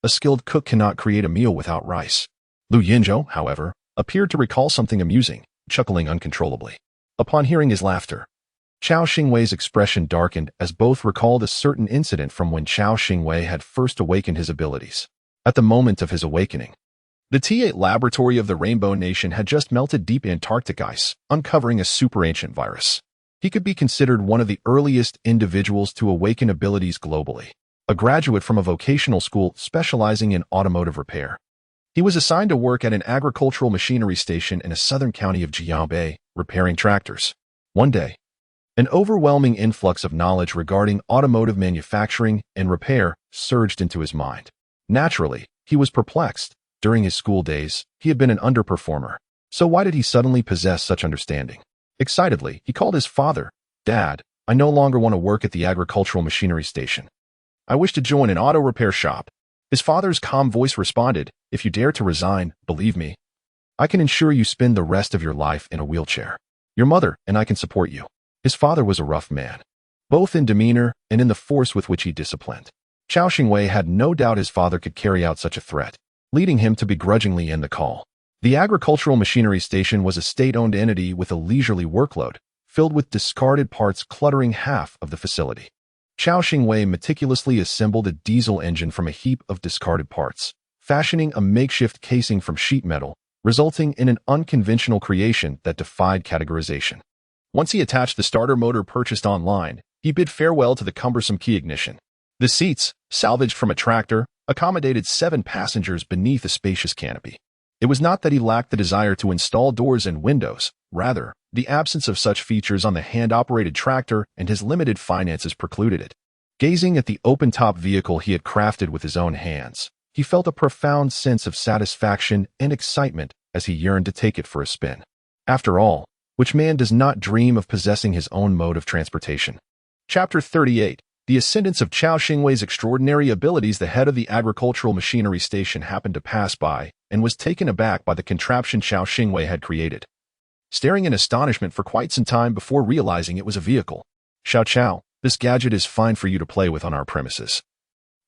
A skilled cook cannot create a meal without rice. Lu Yinzhou, however, appeared to recall something amusing, chuckling uncontrollably. Upon hearing his laughter, Chao Xingwei's expression darkened as both recalled a certain incident from when Chao Xingwei had first awakened his abilities. At the moment of his awakening, the T8 laboratory of the Rainbow Nation had just melted deep Antarctic ice, uncovering a super-ancient virus. He could be considered one of the earliest individuals to awaken abilities globally, a graduate from a vocational school specializing in automotive repair. He was assigned to work at an agricultural machinery station in a southern county of Jiangbei, repairing tractors. One day, an overwhelming influx of knowledge regarding automotive manufacturing and repair surged into his mind. Naturally, he was perplexed. During his school days, he had been an underperformer. So why did he suddenly possess such understanding? Excitedly, he called his father. Dad, I no longer want to work at the agricultural machinery station. I wish to join an auto repair shop. His father's calm voice responded, if you dare to resign, believe me, I can ensure you spend the rest of your life in a wheelchair. Your mother and I can support you. His father was a rough man, both in demeanor and in the force with which he disciplined. Chao Xingwei had no doubt his father could carry out such a threat, leading him to begrudgingly end the call. The agricultural machinery station was a state-owned entity with a leisurely workload, filled with discarded parts cluttering half of the facility. Chao Xingwei meticulously assembled a diesel engine from a heap of discarded parts, fashioning a makeshift casing from sheet metal, resulting in an unconventional creation that defied categorization. Once he attached the starter motor purchased online, he bid farewell to the cumbersome key ignition. The seats, salvaged from a tractor, accommodated 7 passengers beneath a spacious canopy. It was not that he lacked the desire to install doors and windows, rather, the absence of such features on the hand-operated tractor and his limited finances precluded it. Gazing at the open-top vehicle he had crafted with his own hands, he felt a profound sense of satisfaction and excitement as he yearned to take it for a spin. After all, which man does not dream of possessing his own mode of transportation? Chapter 38. The ascendance of Chao Xingwei's extraordinary abilities. The head of the agricultural machinery station happened to pass by and was taken aback by the contraption Chao Xingwei had created, staring in astonishment for quite some time before realizing it was a vehicle. Xiao, this gadget is fine for you to play with on our premises,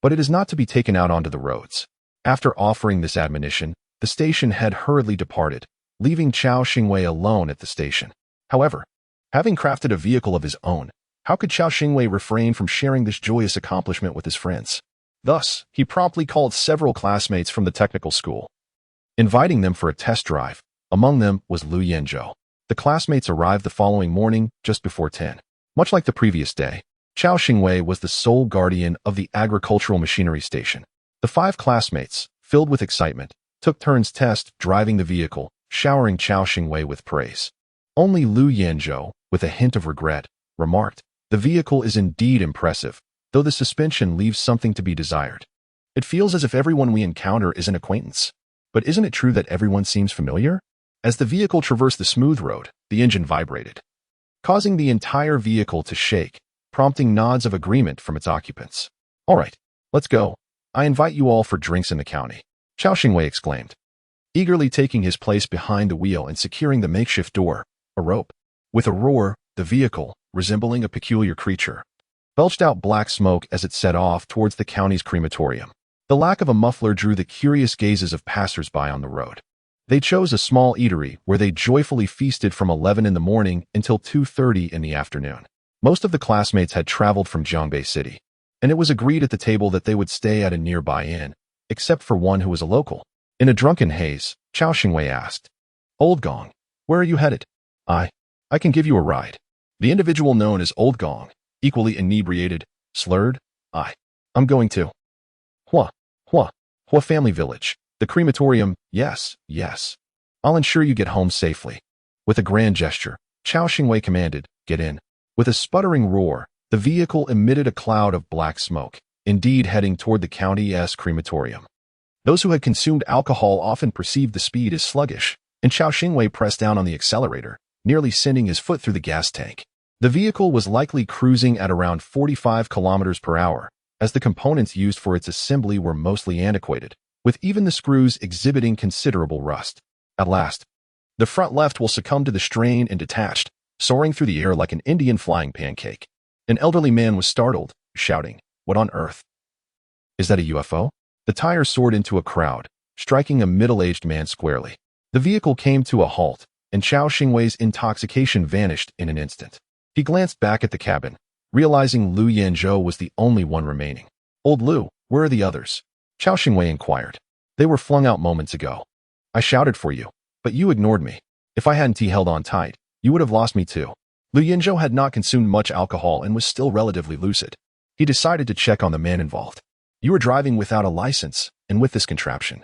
but it is not to be taken out onto the roads. After offering this admonition, the station head hurriedly departed, leaving Chao Xingwei alone at the station. However, having crafted a vehicle of his own, how could Chao Xingwei refrain from sharing this joyous accomplishment with his friends? Thus, he promptly called several classmates from the technical school, inviting them for a test drive. Among them was Lu Yinzhou. The classmates arrived the following morning, just before 10. Much like the previous day, Chao Xingwei was the sole guardian of the agricultural machinery station. The 5 classmates, filled with excitement, took turns test driving the vehicle, showering Chao Xingwei with praise. Only Lu Yinzhou, with a hint of regret, remarked, the vehicle is indeed impressive, though the suspension leaves something to be desired. It feels as if everyone we encounter is an acquaintance. But isn't it true that everyone seems familiar? As the vehicle traversed the smooth road, the engine vibrated. causing the entire vehicle to shake, prompting nods of agreement from its occupants. "All right, let's go. I invite you all for drinks in the county," Chao Xingwei exclaimed, eagerly taking his place behind the wheel and securing the makeshift door, a rope. With a roar, the vehicle, resembling a peculiar creature, belched out black smoke as it set off towards the county's crematorium. The lack of a muffler drew the curious gazes of passers-by on the road. They chose a small eatery where they joyfully feasted from 11 in the morning until 2:30 in the afternoon. Most of the classmates had traveled from Jiangbei City, and it was agreed at the table that they would stay at a nearby inn, except for one who was a local. In a drunken haze, Chao Xingwei asked, "Old Gong, where are you headed?" I can give you a ride." The individual known as Old Gong, equally inebriated, slurred, I'm going to Hua family village. The crematorium, yes. I'll ensure you get home safely." With a grand gesture, Chao Xingwei commanded, "Get in." With a sputtering roar, the vehicle emitted a cloud of black smoke, indeed heading toward the county's crematorium. Those who had consumed alcohol often perceived the speed as sluggish, and Chao Xingwei pressed down on the accelerator, nearly sending his foot through the gas tank. The vehicle was likely cruising at around 45 kilometers per hour, as the components used for its assembly were mostly antiquated, with even the screws exhibiting considerable rust. At last, the front left will succumb to the strain and detached, soaring through the air like an Indian flying pancake. An elderly man was startled, shouting, "What on earth? Is that a UFO?" The tire soared into a crowd, striking a middle-aged man squarely. The vehicle came to a halt, and Chao Xingwei's intoxication vanished in an instant. He glanced back at the cabin, realizing Lu Yanzhou was the only one remaining. "Old Lu, where are the others?" Chao Xingwei inquired. "They were flung out moments ago. I shouted for you, but you ignored me. If I hadn't held on tight, you would have lost me too." Lu Yanzhou had not consumed much alcohol and was still relatively lucid. He decided to check on the man involved. "You were driving without a license, and with this contraption.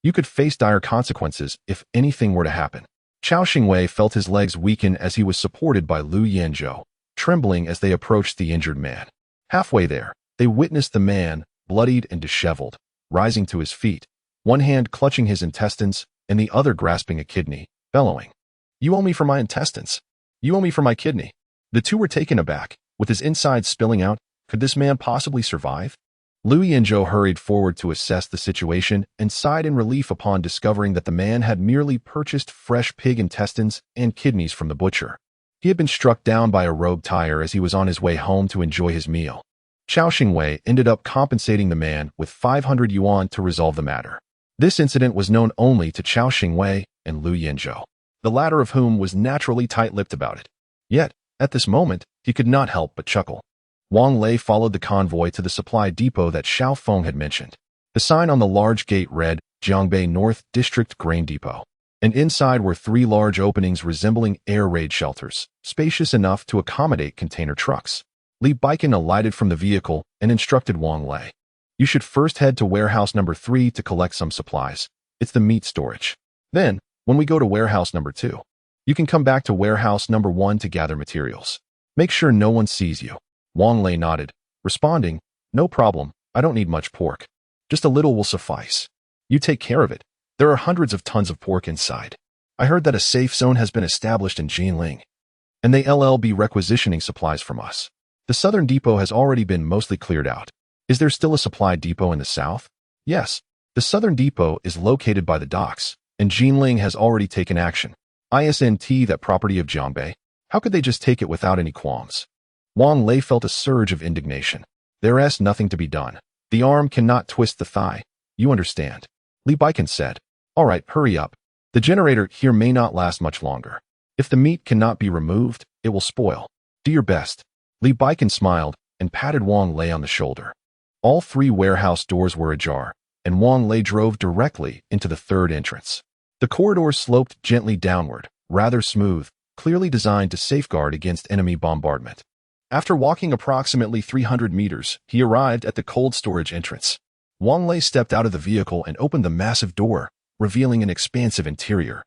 You could face dire consequences if anything were to happen." Chao Xingwei felt his legs weaken as he was supported by Lu Yanzhou, trembling as they approached the injured man. Halfway there, they witnessed the man, bloodied and disheveled, rising to his feet, one hand clutching his intestines and the other grasping a kidney, bellowing, "You owe me for my intestines. You owe me for my kidney." The two were taken aback. With his insides spilling out, could this man possibly survive? Lu Yanzhou hurried forward to assess the situation and sighed in relief upon discovering that the man had merely purchased fresh pig intestines and kidneys from the butcher. He had been struck down by a rogue tire as he was on his way home to enjoy his meal. Chao Xingwei ended up compensating the man with 500 yuan to resolve the matter. This incident was known only to Chao Xingwei and Lu Yanzhou, the latter of whom was naturally tight-lipped about it. Yet, at this moment, he could not help but chuckle. Wang Lei followed the convoy to the supply depot that Xiao Feng had mentioned. The sign on the large gate read, Jiangbei North District Grain Depot, and inside were 3 large openings resembling air raid shelters, spacious enough to accommodate container trucks. Li Baikan alighted from the vehicle and instructed Wang Lei, "You should first head to warehouse number 3 to collect some supplies. It's the meat storage. Then, when we go to warehouse number 2, you can come back to warehouse number 1 to gather materials. Make sure no one sees you." Wang Lei nodded, responding, "No problem, I don't need much pork. Just a little will suffice. You take care of it. There are hundreds of tons of pork inside. I heard that a safe zone has been established in Jinling, and they'll be requisitioning supplies from us. The southern depot has already been mostly cleared out. Is there still a supply depot in the south?" "Yes, the southern depot is located by the docks, and Jinling has already taken action. Isn't that property of Jiangbei? How could they just take it without any qualms?" Wang Lei felt a surge of indignation. "There's nothing to be done. The arm cannot twist the thigh. You understand." Li Baikan said, "All right, hurry up. The generator here may not last much longer. If the meat cannot be removed, it will spoil. Do your best." Li Baikan smiled and patted Wang Lei on the shoulder. All 3 warehouse doors were ajar, and Wang Lei drove directly into the 3rd entrance. The corridor sloped gently downward, rather smooth, clearly designed to safeguard against enemy bombardment. After walking approximately 300 meters, he arrived at the cold storage entrance. Wang Lei stepped out of the vehicle and opened the massive door, revealing an expansive interior,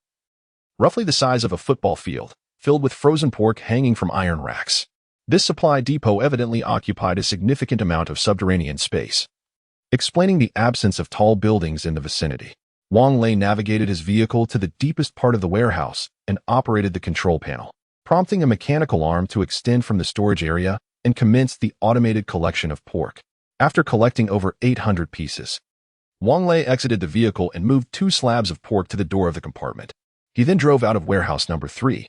roughly the size of a football field, filled with frozen pork hanging from iron racks. This supply depot evidently occupied a significant amount of subterranean space, explaining the absence of tall buildings in the vicinity. Wang Lei navigated his vehicle to the deepest part of the warehouse and operated the control panel. prompting a mechanical arm to extend from the storage area and commence the automated collection of pork. After collecting over 800 pieces, Wang Lei exited the vehicle and moved 2 slabs of pork to the door of the compartment. He then drove out of warehouse number 3,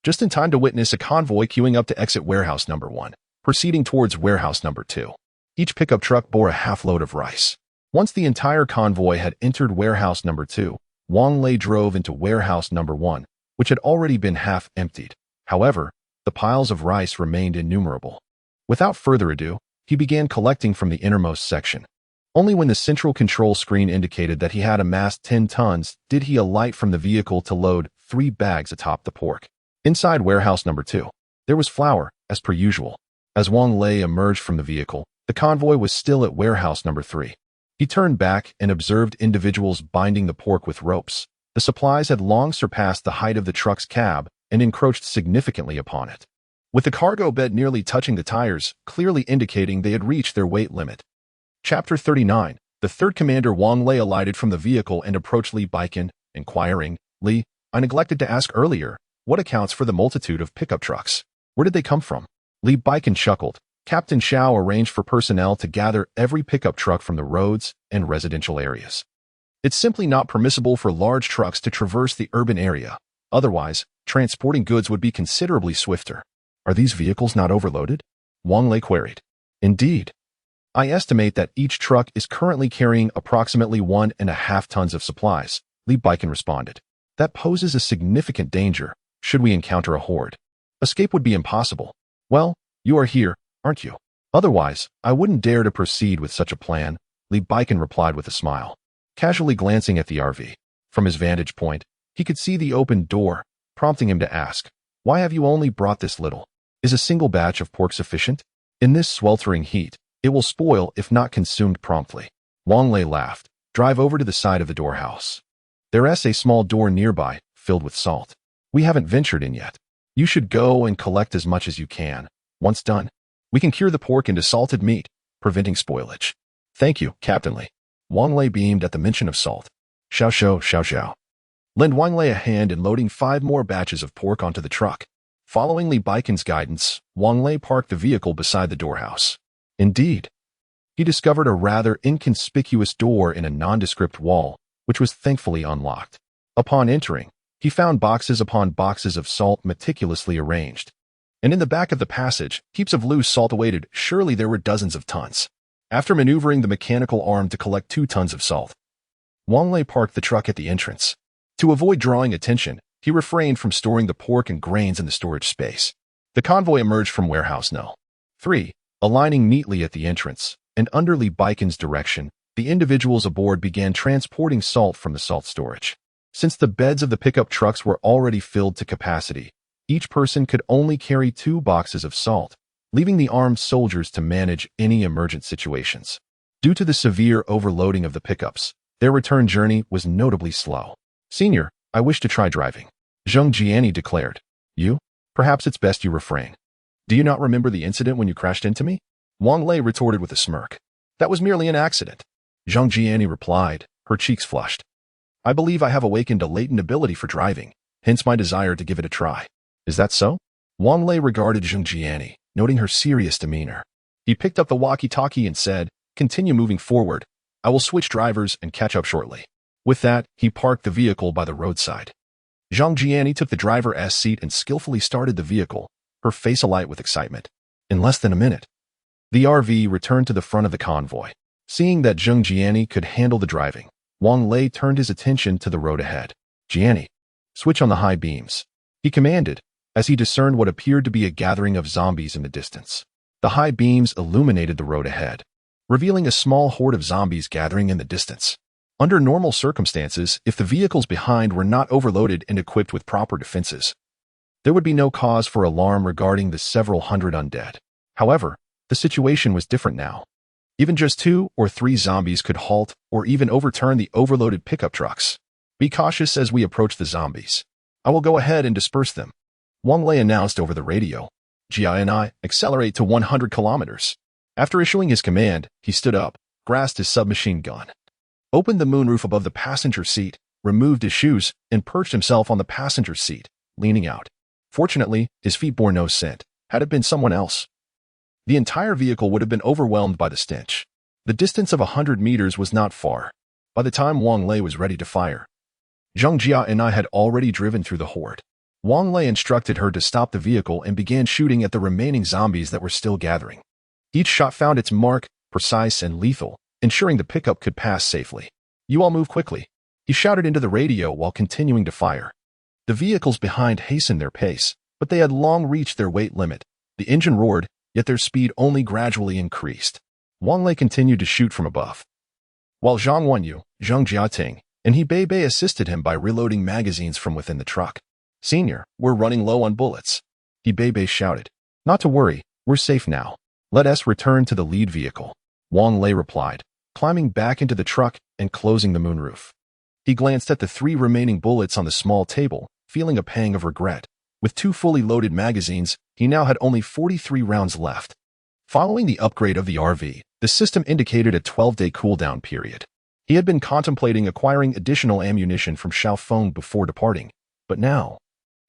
just in time to witness a convoy queuing up to exit warehouse number 1, proceeding towards warehouse number 2. Each pickup truck bore a half-load of rice. Once the entire convoy had entered warehouse number 2, Wang Lei drove into warehouse number 1, which had already been half emptied. However, the piles of rice remained innumerable. Without further ado, he began collecting from the innermost section. Only when the central control screen indicated that he had amassed 10 tons did he alight from the vehicle to load 3 bags atop the pork. Inside warehouse number 2, there was flour, as per usual. As Wang Lei emerged from the vehicle, the convoy was still at warehouse number 3. He turned back and observed individuals binding the pork with ropes. The supplies had long surpassed the height of the truck's cab and encroached significantly upon it, with the cargo bed nearly touching the tires, clearly indicating they had reached their weight limit. Chapter 39. The third commander Wang Lei alighted from the vehicle and approached Li Baikan, inquiring, "Li, I neglected to ask earlier, what accounts for the multitude of pickup trucks? Where did they come from?" Li Baikan chuckled. Captain Xiao arranged for personnel to gather every pickup truck from the roads and residential areas. It's simply not permissible for large trucks to traverse the urban area. Otherwise, transporting goods would be considerably swifter. Are these vehicles not overloaded? Wang Lei queried. Indeed. I estimate that each truck is currently carrying approximately 1.5 tons of supplies, Li Baikan responded. That poses a significant danger should we encounter a horde. Escape would be impossible. Well, you are here, aren't you? Otherwise, I wouldn't dare to proceed with such a plan, Li Baikan replied with a smile, casually glancing at the RV. From his vantage point, he could see the open door, prompting him to ask, "Why have you only brought this little? Is a single batch of pork sufficient? In this sweltering heat, it will spoil if not consumed promptly." Wang Lei laughed. "Drive over to the side of the doorhouse. There's a small door nearby, filled with salt. We haven't ventured in yet. You should go and collect as much as you can. Once done, we can cure the pork into salted meat, preventing spoilage." "Thank you, Captain Li." Wang Lei beamed at the mention of salt. "Xiao xiao, xiao xiao." Lend Wang Lei a hand in loading 5 more batches of pork onto the truck. Following Li Baikan's guidance, Wang Lei parked the vehicle beside the doorhouse. Indeed, he discovered a rather inconspicuous door in a nondescript wall, which was thankfully unlocked. Upon entering, he found boxes upon boxes of salt meticulously arranged. And in the back of the passage, heaps of loose salt awaited. Surely there were dozens of tons. After maneuvering the mechanical arm to collect 2 tons of salt, Wang Lei parked the truck at the entrance. To avoid drawing attention, he refrained from storing the pork and grains in the storage space. The convoy emerged from warehouse No. 3, aligning neatly at the entrance, and under Li Baikan's direction, the individuals aboard began transporting salt from the salt storage. Since the beds of the pickup trucks were already filled to capacity, each person could only carry 2 boxes of salt, leaving the armed soldiers to manage any emergent situations. Due to the severe overloading of the pickups, their return journey was notably slow. "Senior, I wish to try driving," Zheng Jiani declared. "You? Perhaps it's best you refrain. Do you not remember the incident when you crashed into me?" Wang Lei retorted with a smirk. "That was merely an accident," Zheng Jiani replied, her cheeks flushed. "I believe I have awakened a latent ability for driving, hence my desire to give it a try." "Is that so?" Wang Lei regarded Zheng Jiani, noting her serious demeanor. He picked up the walkie-talkie and said, "Continue moving forward. I will switch drivers and catch up shortly." With that, he parked the vehicle by the roadside. Zhang Jiani took the driver's seat and skillfully started the vehicle, her face alight with excitement. In less than a minute, the RV returned to the front of the convoy. Seeing that Zheng Jiani could handle the driving, Wang Lei turned his attention to the road ahead. "Jiani, switch on the high beams," he commanded, as he discerned what appeared to be a gathering of zombies in the distance. The high beams illuminated the road ahead, revealing a small horde of zombies gathering in the distance. Under normal circumstances, if the vehicles behind were not overloaded and equipped with proper defenses, there would be no cause for alarm regarding the several hundred undead. However, the situation was different now. Even just 2 or 3 zombies could halt or even overturn the overloaded pickup trucks. "Be cautious as we approach the zombies. I will go ahead and disperse them," Wang Lei announced over the radio. "Jia and I accelerate to 100 kilometers. After issuing his command, he stood up, grasped his submachine gun, opened the moonroof above the passenger seat, removed his shoes, and perched himself on the passenger seat, leaning out. Fortunately, his feet bore no scent. Had it been someone else, the entire vehicle would have been overwhelmed by the stench. The distance of 100 meters was not far. By the time Wang Lei was ready to fire, Zheng Jia and I had already driven through the horde. Wang Lei instructed her to stop the vehicle and began shooting at the remaining zombies that were still gathering. Each shot found its mark, precise and lethal, ensuring the pickup could pass safely. "You all move quickly," he shouted into the radio while continuing to fire. The vehicles behind hastened their pace, but they had long reached their weight limit. The engine roared, yet their speed only gradually increased. Wang Lei continued to shoot from above, while Zhang Wenyu, Zheng Jiating, and He Bei assisted him by reloading magazines from within the truck. "Senior, we're running low on bullets," He Bei shouted. "Not to worry, we're safe now. Let us return to the lead vehicle," Wang Lei replied, climbing back into the truck and closing the moonroof. He glanced at the 3 remaining bullets on the small table, feeling a pang of regret. With 2 fully loaded magazines, he now had only 43 rounds left. Following the upgrade of the RV, the system indicated a 12-day cooldown period. He had been contemplating acquiring additional ammunition from Xiaofeng before departing, but now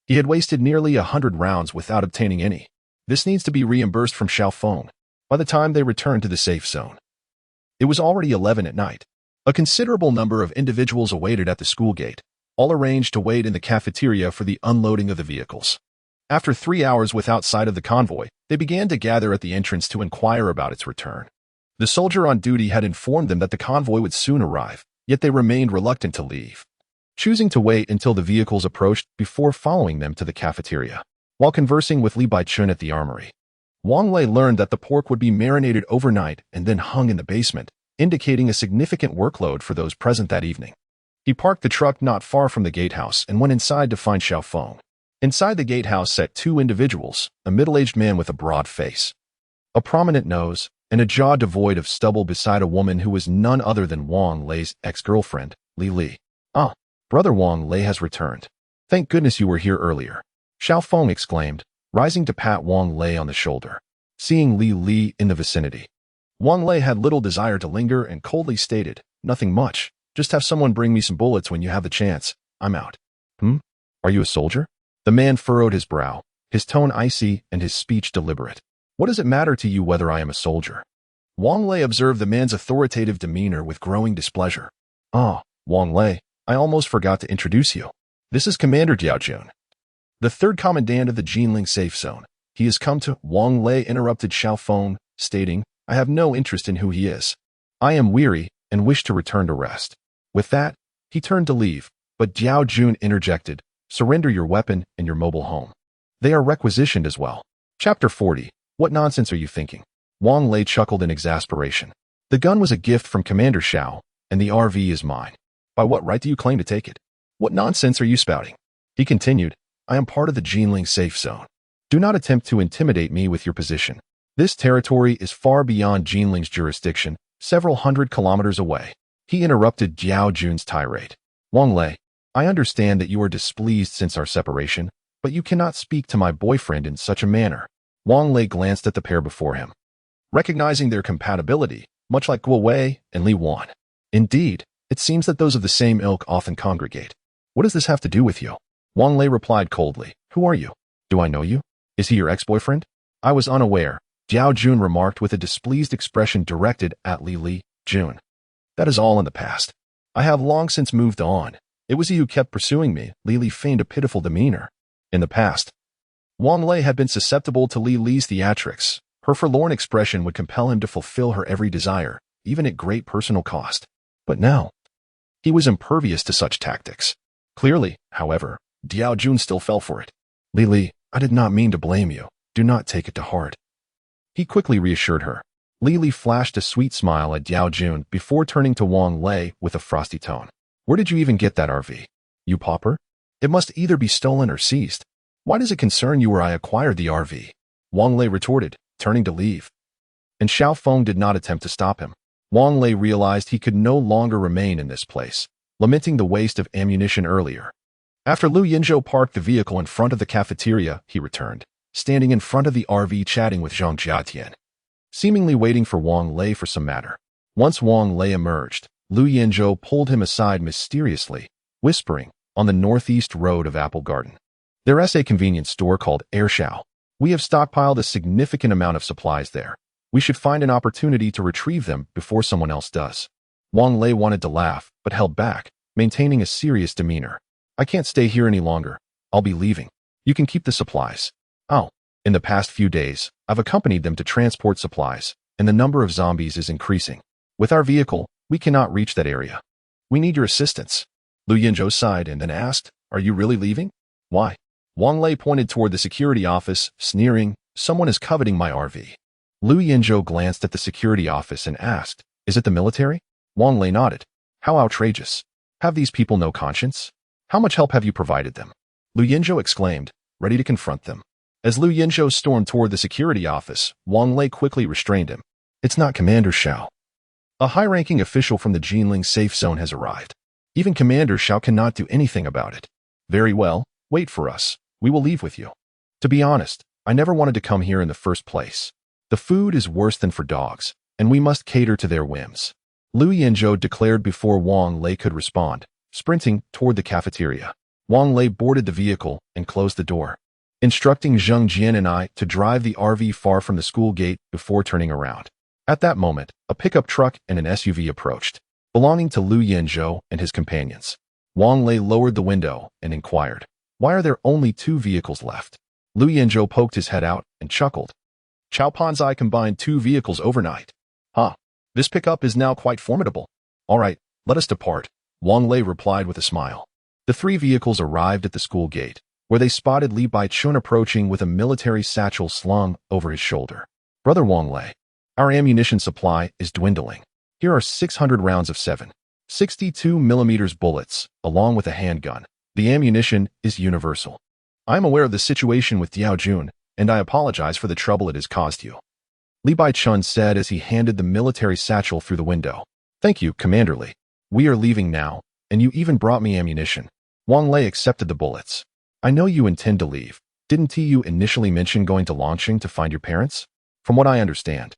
he had wasted nearly 100 rounds without obtaining any. This needs to be reimbursed from Xiaofeng by the time they returned to the safe zone. It was already 11 at night. A considerable number of individuals awaited at the school gate, all arranged to wait in the cafeteria for the unloading of the vehicles. After 3 hours without sight of the convoy, they began to gather at the entrance to inquire about its return. The soldier on duty had informed them that the convoy would soon arrive, yet they remained reluctant to leave, choosing to wait until the vehicles approached before following them to the cafeteria. While conversing with Li Baichun at the armory, Wang Lei learned that the pork would be marinated overnight and then hung in the basement, indicating a significant workload for those present that evening. He parked the truck not far from the gatehouse and went inside to find Xiaofeng. Inside the gatehouse sat 2 individuals, a middle-aged man with a broad face, a prominent nose, and a jaw devoid of stubble beside a woman who was none other than Wang Lei's ex-girlfriend, Li Li. "Ah, Brother Wang Lei has returned. Thank goodness you were here earlier," Xiaofeng exclaimed, rising to pat Wang Lei on the shoulder. Seeing Li Li in the vicinity, Wang Lei had little desire to linger and coldly stated, "Nothing much. Just have someone bring me some bullets when you have the chance. I'm out." Are you a soldier?" The man furrowed his brow, his tone icy and his speech deliberate. "What does it matter to you whether I am a soldier?" Wang Lei observed the man's authoritative demeanor with growing displeasure. "Ah, Wang Lei, I almost forgot to introduce you. This is Commander Diaojun, the 3rd Commandant of the Jinling Safe Zone. He has come to—" Wang Lei interrupted Xiaofeng, stating, "I have no interest in who he is. I am weary and wish to return to rest." With that, he turned to leave, but Diaojun interjected, "Surrender your weapon and your mobile home. They are requisitioned as well." Chapter 40. What nonsense are you thinking? Wang Lei chuckled in exasperation. "The gun was a gift from Commander Xiao, and the RV is mine. By what right do you claim to take it? What nonsense are you spouting?" He continued, "I am part of the Jinling Safe Zone. Do not attempt to intimidate me with your position. This territory is far beyond Jinling's jurisdiction, several hundred kilometers away." He interrupted Jiao Jun's tirade. "Wang Lei, I understand that you are displeased since our separation, but you cannot speak to my boyfriend in such a manner." Wang Lei glanced at the pair before him, recognizing their compatibility, much like Guo Wei and Li Wan. "Indeed, it seems that those of the same ilk often congregate. What does this have to do with you?" Wang Lei replied coldly, "Who are you? Do I know you? Is he your ex-boyfriend?" "I was unaware," Jiao Jun remarked with a displeased expression directed at Li Jun. "That is all in the past. I have long since moved on. It was he who kept pursuing me." Li feigned a pitiful demeanor. In the past, Wang Lei had been susceptible to Li's theatrics. Her forlorn expression would compel him to fulfill her every desire, even at great personal cost. But now, he was impervious to such tactics. Clearly, however, Diao Jun still fell for it. Li, I did not mean to blame you. Do not take it to heart." He quickly reassured her. Li flashed a sweet smile at Diao Jun before turning to Wang Lei with a frosty tone. "Where did you even get that RV? You pauper? It must either be stolen or seized. Why does it concern you where I acquired the RV?" Wang Lei retorted, turning to leave. And Xiaofeng did not attempt to stop him. Wang Lei realized he could no longer remain in this place, lamenting the waste of ammunition earlier. After Lu Yinzhou parked the vehicle in front of the cafeteria, he returned, standing in front of the RV chatting with Zhang Jiatian, seemingly waiting for Wang Lei for some matter. Once Wang Lei emerged, Lu Yinzhou pulled him aside mysteriously, whispering, "On the northeast road of Apple Garden. There's a convenience store called Airshao. We have stockpiled a significant amount of supplies there. We should find an opportunity to retrieve them before someone else does. Wang Lei wanted to laugh, but held back, maintaining a serious demeanor. I can't stay here any longer. I'll be leaving. You can keep the supplies. Oh, in the past few days, I've accompanied them to transport supplies, and the number of zombies is increasing. With our vehicle, we cannot reach that area. We need your assistance. Lu Yinzhou sighed and then asked, Are you really leaving? Why? Wang Lei pointed toward the security office, sneering, Someone is coveting my RV. Lu Yinzhou glanced at the security office and asked, Is it the military? Wang Lei nodded. How outrageous. Have these people no conscience? How much help have you provided them? Lu Yinzhou exclaimed, ready to confront them. As Lu Yinzhou stormed toward the security office, Wang Lei quickly restrained him. It's not Commander Xiao. A high-ranking official from the Jinling safe zone has arrived. Even Commander Xiao cannot do anything about it. Very well, wait for us. We will leave with you. To be honest, I never wanted to come here in the first place. The food is worse than for dogs, and we must cater to their whims. Lu Yinzhou declared before Wang Lei could respond, sprinting toward the cafeteria. Wang Lei boarded the vehicle and closed the door, instructing Zheng Jian and I to drive the RV far from the school gate before turning around. At that moment, a pickup truck and an SUV approached, belonging to Lu Yinzhou and his companions. Wang Lei lowered the window and inquired, Why are there only 2 vehicles left? Lu Yinzhou poked his head out and chuckled. Chao Panzai combined 2 vehicles overnight. Huh. This pickup is now quite formidable. All right, let us depart, Wang Lei replied with a smile. The 3 vehicles arrived at the school gate, where they spotted Li Baichun approaching with a military satchel slung over his shoulder. Brother Wang Lei, our ammunition supply is dwindling. Here are 600 rounds of 7.62mm bullets, along with a handgun. The ammunition is universal. I am aware of the situation with Diao Jun, and I apologize for the trouble it has caused you. Li Baichun said as he handed the military satchel through the window. Thank you, Commander Li. We are leaving now, and you even brought me ammunition. Wang Lei accepted the bullets. I know you intend to leave. Didn't you initially mention going to Longqing to find your parents? From what I understand,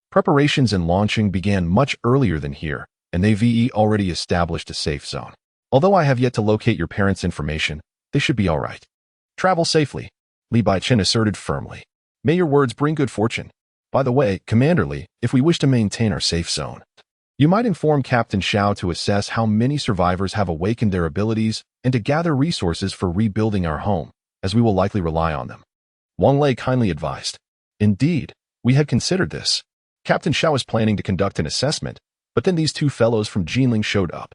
preparations in Longqing began much earlier than here, and they've already established a safe zone. Although I have yet to locate your parents' information, they should be all right. Travel safely, Li Baichun asserted firmly. May your words bring good fortune. By the way, Commander Li, if we wish to maintain our safe zone, you might inform Captain Xiao to assess how many survivors have awakened their abilities and to gather resources for rebuilding our home, as we will likely rely on them. Wang Lei kindly advised. Indeed, we had considered this. Captain Xiao was planning to conduct an assessment, but then these 2 fellows from Jinling showed up.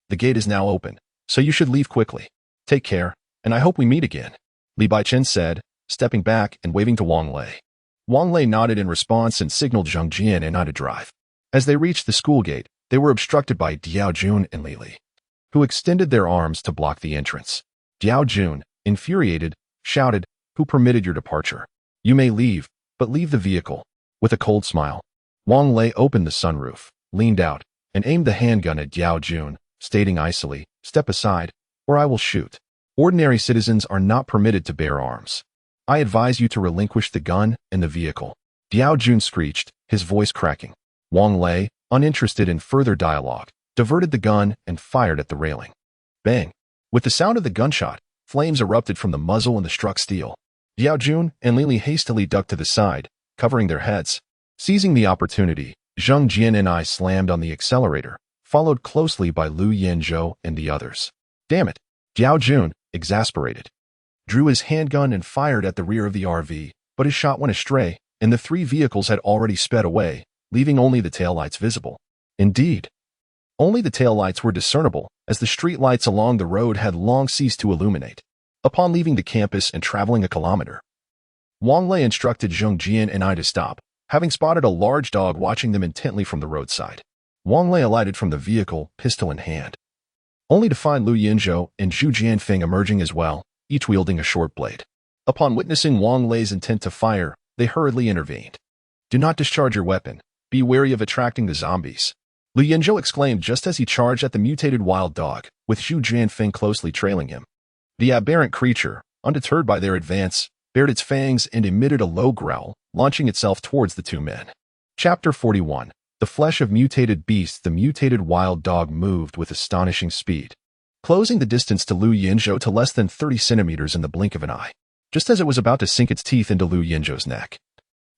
The gate is now open, so you should leave quickly. Take care, and I hope we meet again, Li Baichun said, stepping back and waving to Wang Lei. Wang Lei nodded in response and signaled Zheng Jian and I to drive. As they reached the school gate, they were obstructed by Diao Jun and Li Li, who extended their arms to block the entrance. Diao Jun, infuriated, shouted, Who permitted your departure? You may leave, but leave the vehicle. With a cold smile, Wang Lei opened the sunroof, leaned out, and aimed the handgun at Diao Jun, stating icily, Step aside, or I will shoot. Ordinary citizens are not permitted to bear arms. I advise you to relinquish the gun and the vehicle. Diao Jun screeched, his voice cracking. Wang Lei, uninterested in further dialogue, diverted the gun and fired at the railing. Bang! With the sound of the gunshot, flames erupted from the muzzle and the struck steel. Diao Jun and Li Li hastily ducked to the side, covering their heads. Seizing the opportunity, Zheng Jian and I slammed on the accelerator, followed closely by Lu Yinzhou and the others. Damn it! Diao Jun, exasperated, drew his handgun and fired at the rear of the RV, but his shot went astray, and the 3 vehicles had already sped away, leaving only the taillights visible. Indeed, only the taillights were discernible, as the street lights along the road had long ceased to illuminate. Upon leaving the campus and traveling a kilometer, Wang Lei instructed Zheng Jian and I to stop, having spotted a large dog watching them intently from the roadside. Wang Lei alighted from the vehicle, pistol in hand, only to find Lu Yinzhou and Zhu Jianfeng emerging as well, each wielding a short blade. Upon witnessing Wang Lei's intent to fire, they hurriedly intervened. Do not discharge your weapon. Be wary of attracting the zombies, Lu Yinzhou exclaimed just as he charged at the mutated wild dog, with Zhu Jianfeng closely trailing him. The aberrant creature, undeterred by their advance, bared its fangs and emitted a low growl, launching itself towards the 2 men. Chapter 41. The flesh of mutated beasts. The mutated wild dog moved with astonishing speed, closing the distance to Lu Yinzhou to less than 30 centimeters in the blink of an eye. Just as it was about to sink its teeth into Lu Yinzhou's neck,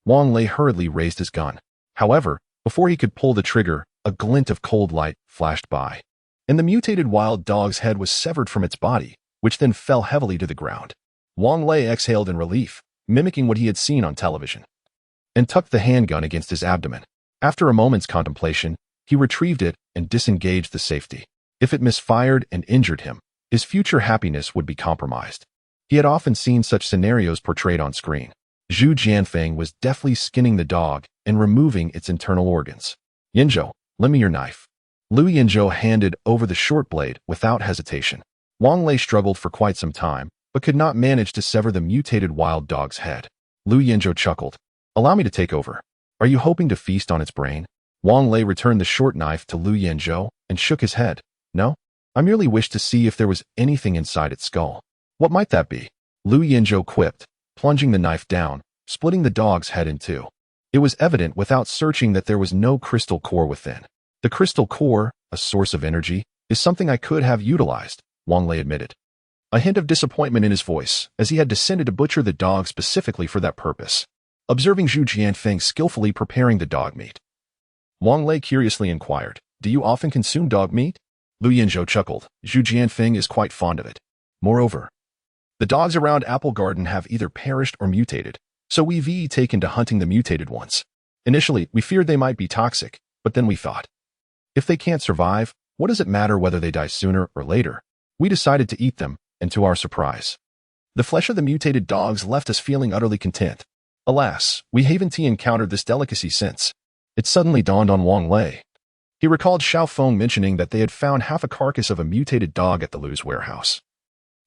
Wang Lei hurriedly raised his gun. However, before he could pull the trigger, a glint of cold light flashed by, and the mutated wild dog's head was severed from its body, which then fell heavily to the ground. Wang Lei exhaled in relief, mimicking what he had seen on television, and tucked the handgun against his abdomen. After a moment's contemplation, he retrieved it and disengaged the safety. If it misfired and injured him, his future happiness would be compromised. He had often seen such scenarios portrayed on screen. Zhu Jianfeng was deftly skinning the dog and removing its internal organs. Yinzhou, lend me your knife. Lu Yinzhou handed over the short blade without hesitation. Wang Lei struggled for quite some time, but could not manage to sever the mutated wild dog's head. Lu Yinzhou chuckled. Allow me to take over. Are you hoping to feast on its brain? Wang Lei returned the short knife to Lu Yinzhou and shook his head. No, I merely wished to see if there was anything inside its skull. What might that be? Lu Yinzhou quipped, plunging the knife down, splitting the dog's head in two. It was evident without searching that there was no crystal core within. The crystal core, a source of energy, is something I could have utilized, Wang Lei admitted. A hint of disappointment in his voice, as he had descended to butcher the dog specifically for that purpose. Observing Zhu Jianfeng skillfully preparing the dog meat, Wang Lei curiously inquired, "Do you often consume dog meat?" Lu Yinzhou chuckled. Zhu Jianfeng is quite fond of it. Moreover, the dogs around Apple Garden have either perished or mutated, so we've taken to hunting the mutated ones. Initially, we feared they might be toxic, but then we thought, if they can't survive, what does it matter whether they die sooner or later? We decided to eat them, and to our surprise, the flesh of the mutated dogs left us feeling utterly content. Alas, we haven't encountered this delicacy since. It suddenly dawned on Wang Lei. He recalled Xiao Feng mentioning that they had found half a carcass of a mutated dog at the Lu's warehouse.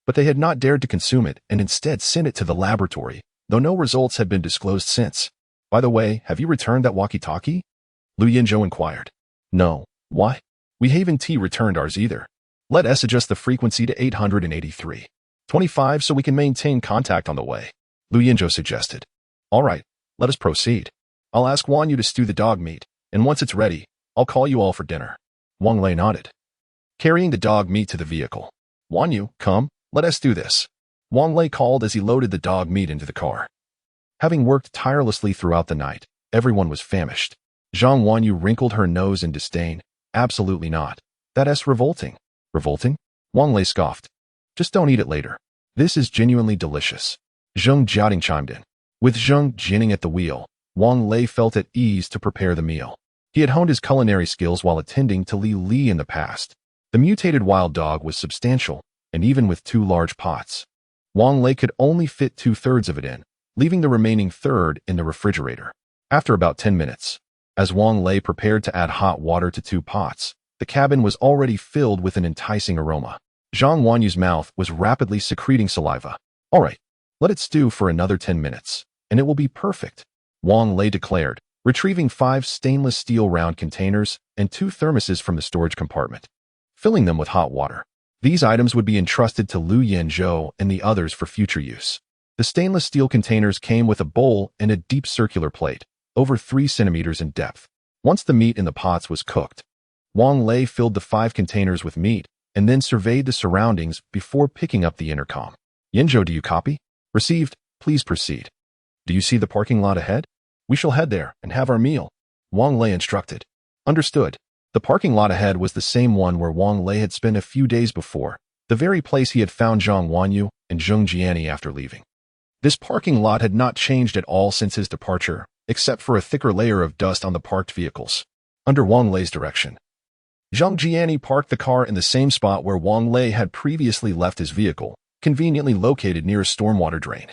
But they had not dared to consume it and instead sent it to the laboratory, though no results had been disclosed since. By the way, have you returned that walkie-talkie? Lu Yinzhou inquired. No. Why? We haven't returned ours either. Let us adjust the frequency to 883.25 so we can maintain contact on the way, Lu Yinzhou suggested. All right, let us proceed. I'll ask Wan Yu to stew the dog meat, and once it's ready, I'll call you all for dinner. Wang Lei nodded, carrying the dog meat to the vehicle. Wan Yu, come, let us do this, Wang Lei called as he loaded the dog meat into the car. Having worked tirelessly throughout the night, everyone was famished. Zhang Wanyu wrinkled her nose in disdain. Absolutely not. That's revolting. Revolting? Wang Lei scoffed. Just don't eat it later. This is genuinely delicious. Zheng Jiating chimed in. With Zheng Jianing at the wheel, Wang Lei felt at ease to prepare the meal. He had honed his culinary skills while attending to Li Li in the past. The mutated wild dog was substantial, and even with 2 large pots, Wang Lei could only fit 2/3 of it in, leaving the remaining third in the refrigerator. After about 10 minutes, as Wang Lei prepared to add hot water to 2 pots, the cabin was already filled with an enticing aroma. Zhang Wanyu's mouth was rapidly secreting saliva. All right, let it stew for another 10 minutes, and it will be perfect, Wang Lei declared, retrieving 5 stainless steel round containers and 2 thermoses from the storage compartment, filling them with hot water. These items would be entrusted to Lu Yinzhou and the others for future use. The stainless steel containers came with a bowl and a deep circular plate, over 3 centimeters in depth. Once the meat in the pots was cooked, Wang Lei filled the 5 containers with meat and then surveyed the surroundings before picking up the intercom. Yinzhou, do you copy? Received. Please proceed. Do you see the parking lot ahead? We shall head there and have our meal, Wang Lei instructed. Understood. The parking lot ahead was the same one where Wang Lei had spent a few days before, the very place he had found Zhang Wanyu and Zheng Jiani after leaving. This parking lot had not changed at all since his departure, except for a thicker layer of dust on the parked vehicles. Under Wang Lei's direction, Zheng Jiani parked the car in the same spot where Wang Lei had previously left his vehicle, conveniently located near a stormwater drain,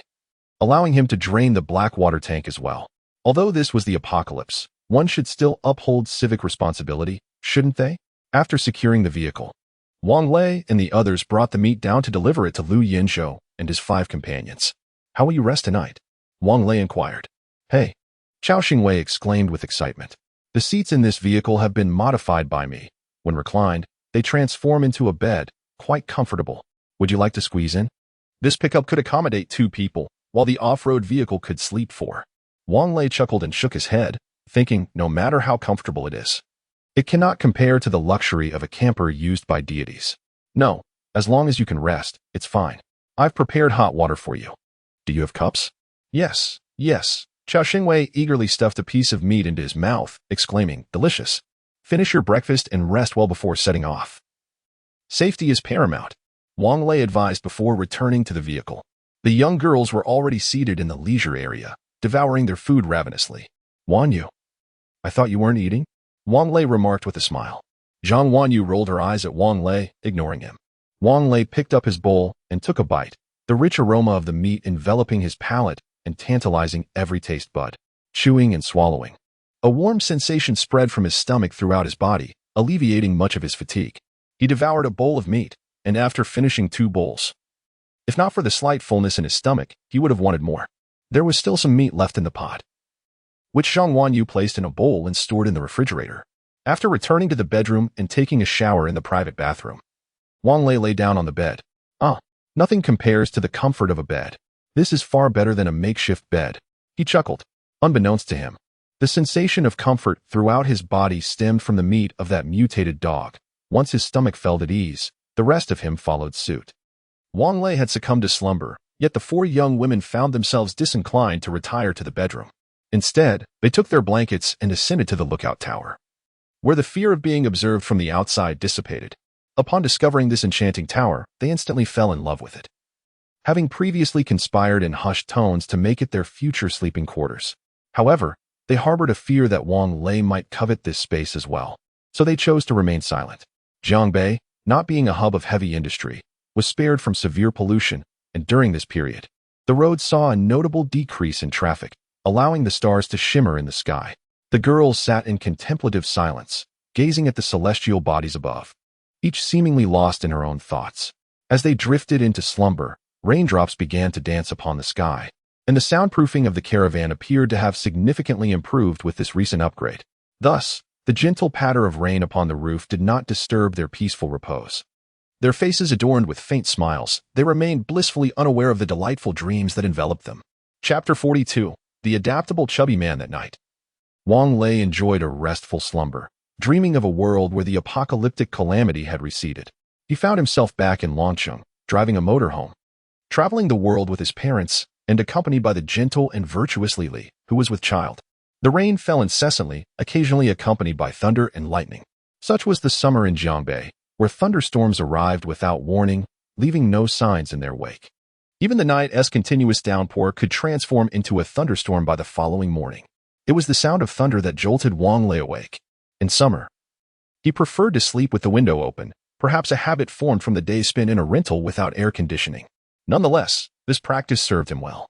allowing him to drain the black water tank as well. Although this was the apocalypse, one should still uphold civic responsibility, shouldn't they? After securing the vehicle, Wang Lei and the others brought the meat down to deliver it to Lu Yinzhou and his 5 companions. How will you rest tonight? Wang Lei inquired. Hey, Chao Xingwei exclaimed with excitement. The seats in this vehicle have been modified by me. When reclined, they transform into a bed, quite comfortable. Would you like to squeeze in? This pickup could accommodate 2 people, while the off-road vehicle could sleep 4. Wang Lei chuckled and shook his head, thinking, no matter how comfortable it is, it cannot compare to the luxury of a camper used by deities. No, As long as you can rest, it's fine. I've prepared hot water for you. Do you have cups? Yes, yes. Chao Xingwei eagerly stuffed a piece of meat into his mouth, exclaiming, delicious. Finish your breakfast and rest well before setting off. Safety is paramount, Wang Lei advised before returning to the vehicle. The young girls were already seated in the leisure area, devouring their food ravenously. Wanyu, I thought you weren't eating? Wang Lei remarked with a smile. Zhang Wanyu rolled her eyes at Wang Lei, ignoring him. Wang Lei picked up his bowl and took a bite, the rich aroma of the meat enveloping his palate and tantalizing every taste bud. Chewing and swallowing. A warm sensation spread from his stomach throughout his body, alleviating much of his fatigue. He devoured a bowl of meat, and after finishing 2 bowls, if not for the slight fullness in his stomach, he would have wanted more. There was still some meat left in the pot, which Zhang Wanyu placed in a bowl and stored in the refrigerator. After returning to the bedroom and taking a shower in the private bathroom, Wang Lei lay down on the bed. Nothing compares to the comfort of a bed. This is far better than a makeshift bed. He chuckled. Unbeknownst to him, the sensation of comfort throughout his body stemmed from the meat of that mutated dog. Once his stomach felt at ease, the rest of him followed suit. Wang Lei had succumbed to slumber, yet the 4 young women found themselves disinclined to retire to the bedroom. Instead, they took their blankets and ascended to the lookout tower, where the fear of being observed from the outside dissipated. Upon discovering this enchanting tower, they instantly fell in love with it, having previously conspired in hushed tones to make it their future sleeping quarters. However, they harbored a fear that Wang Lei might covet this space as well, so they chose to remain silent. Jiangbei, not being a hub of heavy industry, was spared from severe pollution, and during this period, the road saw a notable decrease in traffic, allowing the stars to shimmer in the sky. The girls sat in contemplative silence, gazing at the celestial bodies above, each seemingly lost in her own thoughts. As they drifted into slumber, raindrops began to dance upon the sky, and the soundproofing of the caravan appeared to have significantly improved with this recent upgrade. Thus, the gentle patter of rain upon the roof did not disturb their peaceful repose. Their faces adorned with faint smiles, they remained blissfully unaware of the delightful dreams that enveloped them. Chapter 42. The Adaptable Chubby Man That Night. Wang Lei enjoyed a restful slumber, dreaming of a world where the apocalyptic calamity had receded. He found himself back in Longcheng, driving a motorhome, traveling the world with his parents, and accompanied by the gentle and virtuous Lili, who was with child. The rain fell incessantly, occasionally accompanied by thunder and lightning. Such was the summer in Jiangbei, where thunderstorms arrived without warning, leaving no signs in their wake. Even the night's continuous downpour could transform into a thunderstorm by the following morning. It was the sound of thunder that jolted Wang Lei awake. In summer, he preferred to sleep with the window open, perhaps a habit formed from the days spent in a rental without air conditioning. Nonetheless, this practice served him well,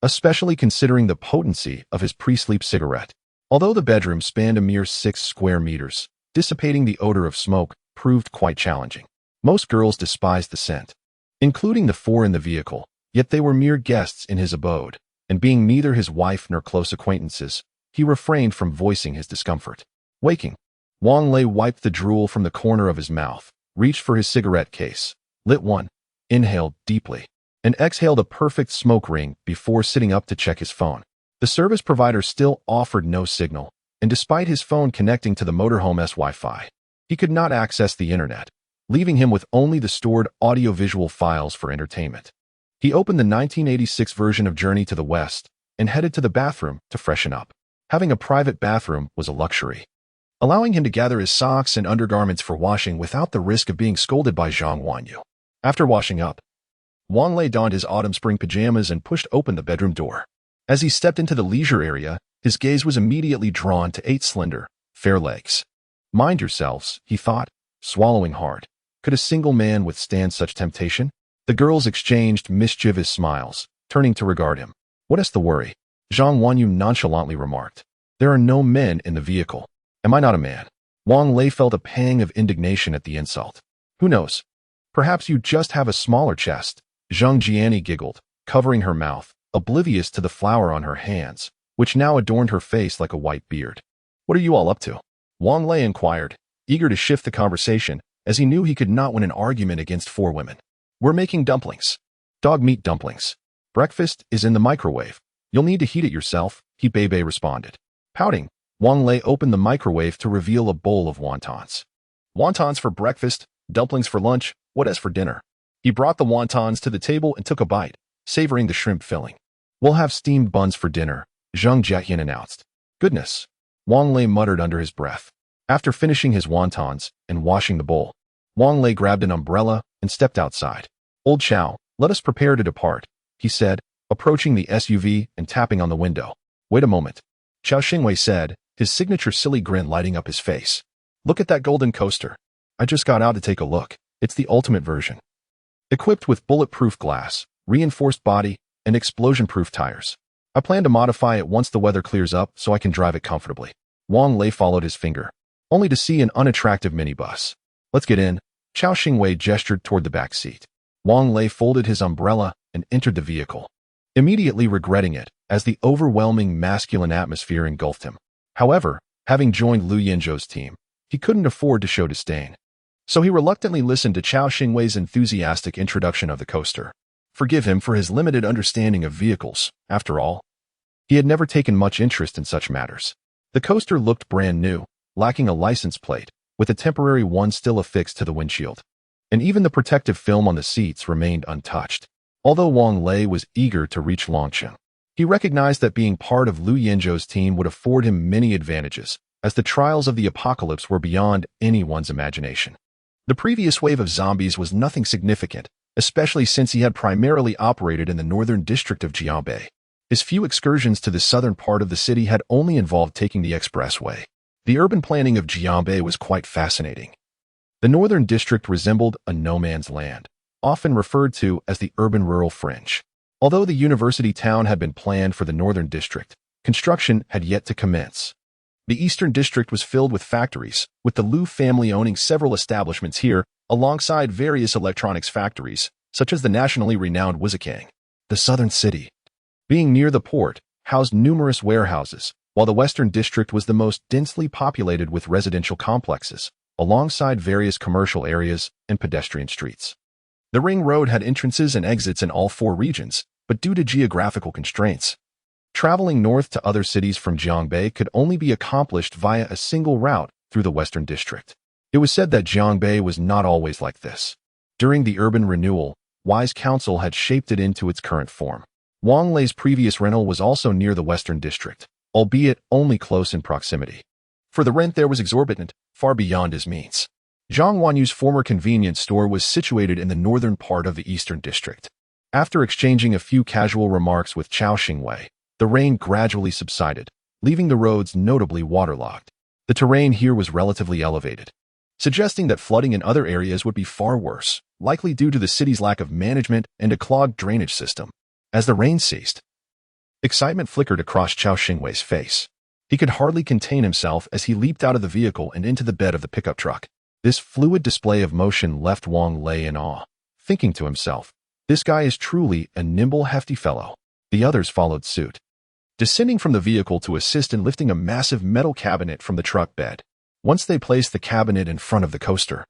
especially considering the potency of his pre-sleep cigarette. Although the bedroom spanned a mere 6 square meters, dissipating the odor of smoke proved quite challenging. Most girls despised the scent, including the 4 in the vehicle, yet they were mere guests in his abode, and being neither his wife nor close acquaintances, he refrained from voicing his discomfort. Waking, Wang Lei wiped the drool from the corner of his mouth, reached for his cigarette case, lit one, inhaled deeply, and exhaled a perfect smoke ring before sitting up to check his phone. The service provider still offered no signal, and despite his phone connecting to the motorhome's Wi-Fi, he could not access the internet, leaving him with only the stored audiovisual files for entertainment. He opened the 1986 version of Journey to the West and headed to the bathroom to freshen up. Having a private bathroom was a luxury, allowing him to gather his socks and undergarments for washing without the risk of being scolded by Zhang Wanyu. After washing up, Wang Lei donned his autumn-spring pajamas and pushed open the bedroom door. As he stepped into the leisure area, his gaze was immediately drawn to 8 slender, fair legs. Mind yourselves, he thought, swallowing hard. Could a single man withstand such temptation? The girls exchanged mischievous smiles, turning to regard him. What is the worry? Zhang Wanyu nonchalantly remarked. There are no men in the vehicle. Am I not a man? Wang Lei felt a pang of indignation at the insult. Who knows? Perhaps you just have a smaller chest. Zhang Jiani giggled, covering her mouth, oblivious to the flower on her hands, which now adorned her face like a white beard. What are you all up to? Wang Lei inquired, eager to shift the conversation, as he knew he could not win an argument against 4 women. We're making dumplings. Dog meat dumplings. Breakfast is in the microwave. You'll need to heat it yourself, He Bebe responded. Pouting, Wang Lei opened the microwave to reveal a bowl of wontons. Wontons for breakfast, dumplings for lunch, What as for dinner? He brought the wontons to the table and took a bite, savoring the shrimp filling. We'll have steamed buns for dinner, Zhang Jiayan announced. Goodness, Wang Lei muttered under his breath. After finishing his wontons and washing the bowl, Wang Lei grabbed an umbrella and stepped outside. Old Chow, let us prepare to depart, he said, approaching the SUV and tapping on the window. Wait a moment, Xiao Xingwei said, his signature silly grin lighting up his face. Look at that golden coaster. I just got out to take a look. It's the ultimate version. Equipped with bulletproof glass, reinforced body, and explosion-proof tires. I plan to modify it once the weather clears up so I can drive it comfortably. Wang Lei followed his finger, only to see an unattractive minibus. Let's get in. Xiao Xingwei gestured toward the back seat. Wang Lei folded his umbrella and entered the vehicle, immediately regretting it as the overwhelming masculine atmosphere engulfed him. However, having joined Lu Yinzhou's team, he couldn't afford to show disdain. So he reluctantly listened to Xiao Xingwei's enthusiastic introduction of the coaster. Forgive him for his limited understanding of vehicles, after all. He had never taken much interest in such matters. The coaster looked brand new, lacking a license plate, with a temporary one still affixed to the windshield. And even the protective film on the seats remained untouched. Although Wang Lei was eager to reach Longqing, he recognized that being part of Lu Yinzhou's team would afford him many advantages, as the trials of the apocalypse were beyond anyone's imagination. The previous wave of zombies was nothing significant, especially since he had primarily operated in the northern district of Jianbei. His few excursions to the southern part of the city had only involved taking the expressway. The urban planning of Jianbei was quite fascinating. The northern district resembled a no-man's land, often referred to as the urban-rural fringe. Although the university town had been planned for the northern district, construction had yet to commence. The eastern district was filled with factories, with the Lu family owning several establishments here, alongside various electronics factories, such as the nationally renowned Wizikang. The southern city, being near the port, housed numerous warehouses, while the western district was the most densely populated with residential complexes, alongside various commercial areas and pedestrian streets. The ring road had entrances and exits in all four regions, but due to geographical constraints, traveling north to other cities from Jiangbei could only be accomplished via a single route through the western district. It was said that Jiangbei was not always like this. During the urban renewal, wise council had shaped it into its current form. Wang Lei's previous rental was also near the western district, albeit only close in proximity. For the rent there was exorbitant, far beyond his means. Zhang Wanyu's former convenience store was situated in the northern part of the eastern district. After exchanging a few casual remarks with Xiao Xingwei, the rain gradually subsided, leaving the roads notably waterlogged. The terrain here was relatively elevated, suggesting that flooding in other areas would be far worse, likely due to the city's lack of management and a clogged drainage system. As the rain ceased, excitement flickered across Xiao Xingwei's face. He could hardly contain himself as he leaped out of the vehicle and into the bed of the pickup truck. This fluid display of motion left Wang Lei in awe, thinking to himself, this guy is truly a nimble, hefty fellow. The others followed suit, descending from the vehicle to assist in lifting a massive metal cabinet from the truck bed. Once they placed the cabinet in front of the coaster,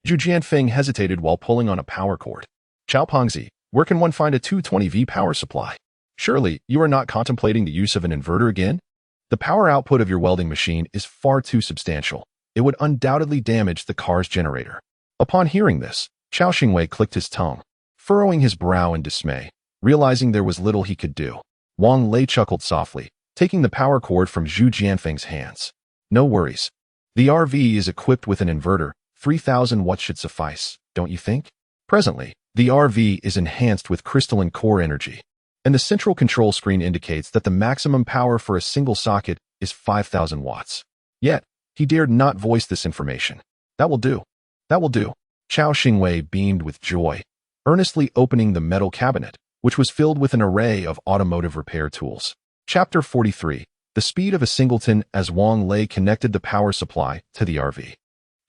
Zhu Jianfeng hesitated while pulling on a power cord. Chao Pengzi, where can one find a 220V power supply? Surely, you are not contemplating the use of an inverter again? The power output of your welding machine is far too substantial. It would undoubtedly damage the car's generator. Upon hearing this, Xiao Xingwei clicked his tongue, furrowing his brow in dismay, realizing there was little he could do. Wang Lei chuckled softly, taking the power cord from Zhu Jianfeng's hands. No worries. The RV is equipped with an inverter. 3,000 watts should suffice, don't you think? Presently, the RV is enhanced with crystalline core energy, and the central control screen indicates that the maximum power for a single socket is 5,000 watts. Yet, he dared not voice this information. That will do. That will do. Xiao Xingwei beamed with joy, earnestly opening the metal cabinet, which was filled with an array of automotive repair tools. Chapter 43. The speed of a singleton as Wang Lei connected the power supply to the RV.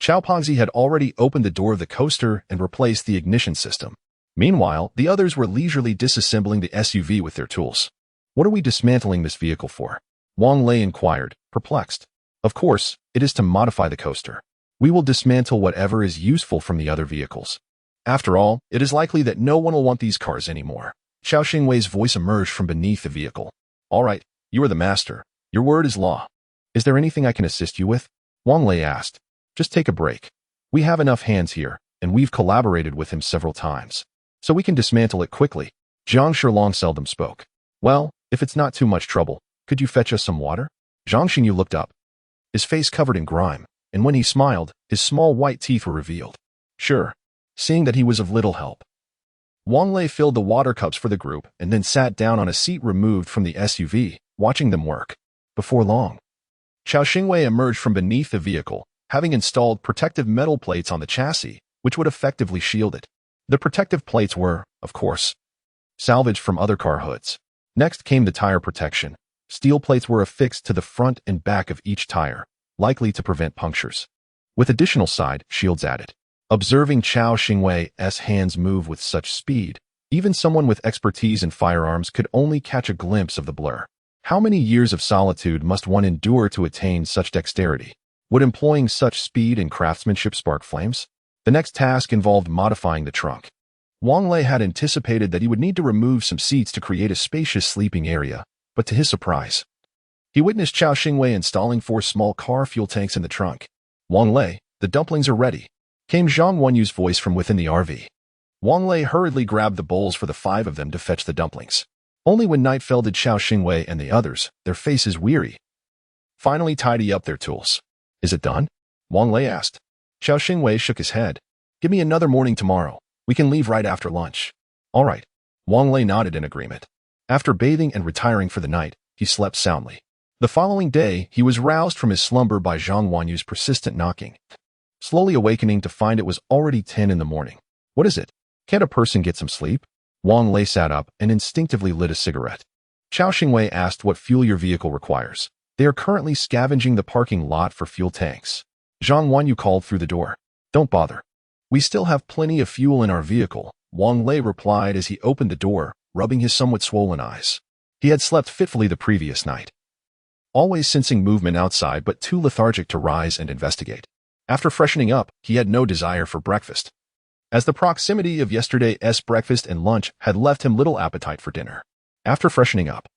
Xiao Pengzi had already opened the door of the coaster and replaced the ignition system. Meanwhile, the others were leisurely disassembling the SUV with their tools. What are we dismantling this vehicle for? Wang Lei inquired, perplexed. Of course, it is to modify the coaster. We will dismantle whatever is useful from the other vehicles. After all, it is likely that no one will want these cars anymore. Xiao Xingwei's voice emerged from beneath the vehicle. All right, you are the master. Your word is law. Is there anything I can assist you with? Wang Lei asked. Just take a break. We have enough hands here, and we've collaborated with him several times. So we can dismantle it quickly. Zhang Shilong seldom spoke. Well, if it's not too much trouble, could you fetch us some water? Zhang Xingyu looked up, his face covered in grime, and when he smiled, his small white teeth were revealed. Sure, seeing that he was of little help. Wang Lei filled the water cups for the group and then sat down on a seat removed from the SUV, watching them work. Before long, Chao Xingwei emerged from beneath the vehicle, having installed protective metal plates on the chassis, which would effectively shield it. The protective plates were, of course, salvaged from other car hoods. Next came the tire protection. Steel plates were affixed to the front and back of each tire, likely to prevent punctures, with additional side shields added. Observing Chao Xingwei's hands move with such speed, even someone with expertise in firearms could only catch a glimpse of the blur. How many years of solitude must one endure to attain such dexterity? Would employing such speed and craftsmanship spark flames? The next task involved modifying the trunk. Wang Lei had anticipated that he would need to remove some seats to create a spacious sleeping area, but to his surprise, he witnessed Chao Xingwei installing 4 small car fuel tanks in the trunk. Wang Lei, the dumplings are ready, came Zhang Wenyu's voice from within the RV. Wang Lei hurriedly grabbed the bowls for the 5 of them to fetch the dumplings. Only when night fell did Chao Xingwei and the others, their faces weary, finally tidy up their tools. Is it done? Wang Lei asked. Chao Xingwei shook his head. Give me another morning tomorrow. We can leave right after lunch. All right. Wang Lei nodded in agreement. After bathing and retiring for the night, he slept soundly. The following day, he was roused from his slumber by Zhang Wenyu's persistent knocking, slowly awakening to find it was already 10 in the morning. What is it? Can't a person get some sleep? Wang Lei sat up and instinctively lit a cigarette. Chao Xingwei asked what fuel your vehicle requires. They are currently scavenging the parking lot for fuel tanks. Zhang Wenyu called through the door. Don't bother. We still have plenty of fuel in our vehicle, Wang Lei replied as he opened the door, rubbing his somewhat swollen eyes. He had slept fitfully the previous night, always sensing movement outside but too lethargic to rise and investigate. After freshening up, he had no desire for breakfast, as the proximity of yesterday's breakfast and lunch had left him little appetite for dinner. After freshening up,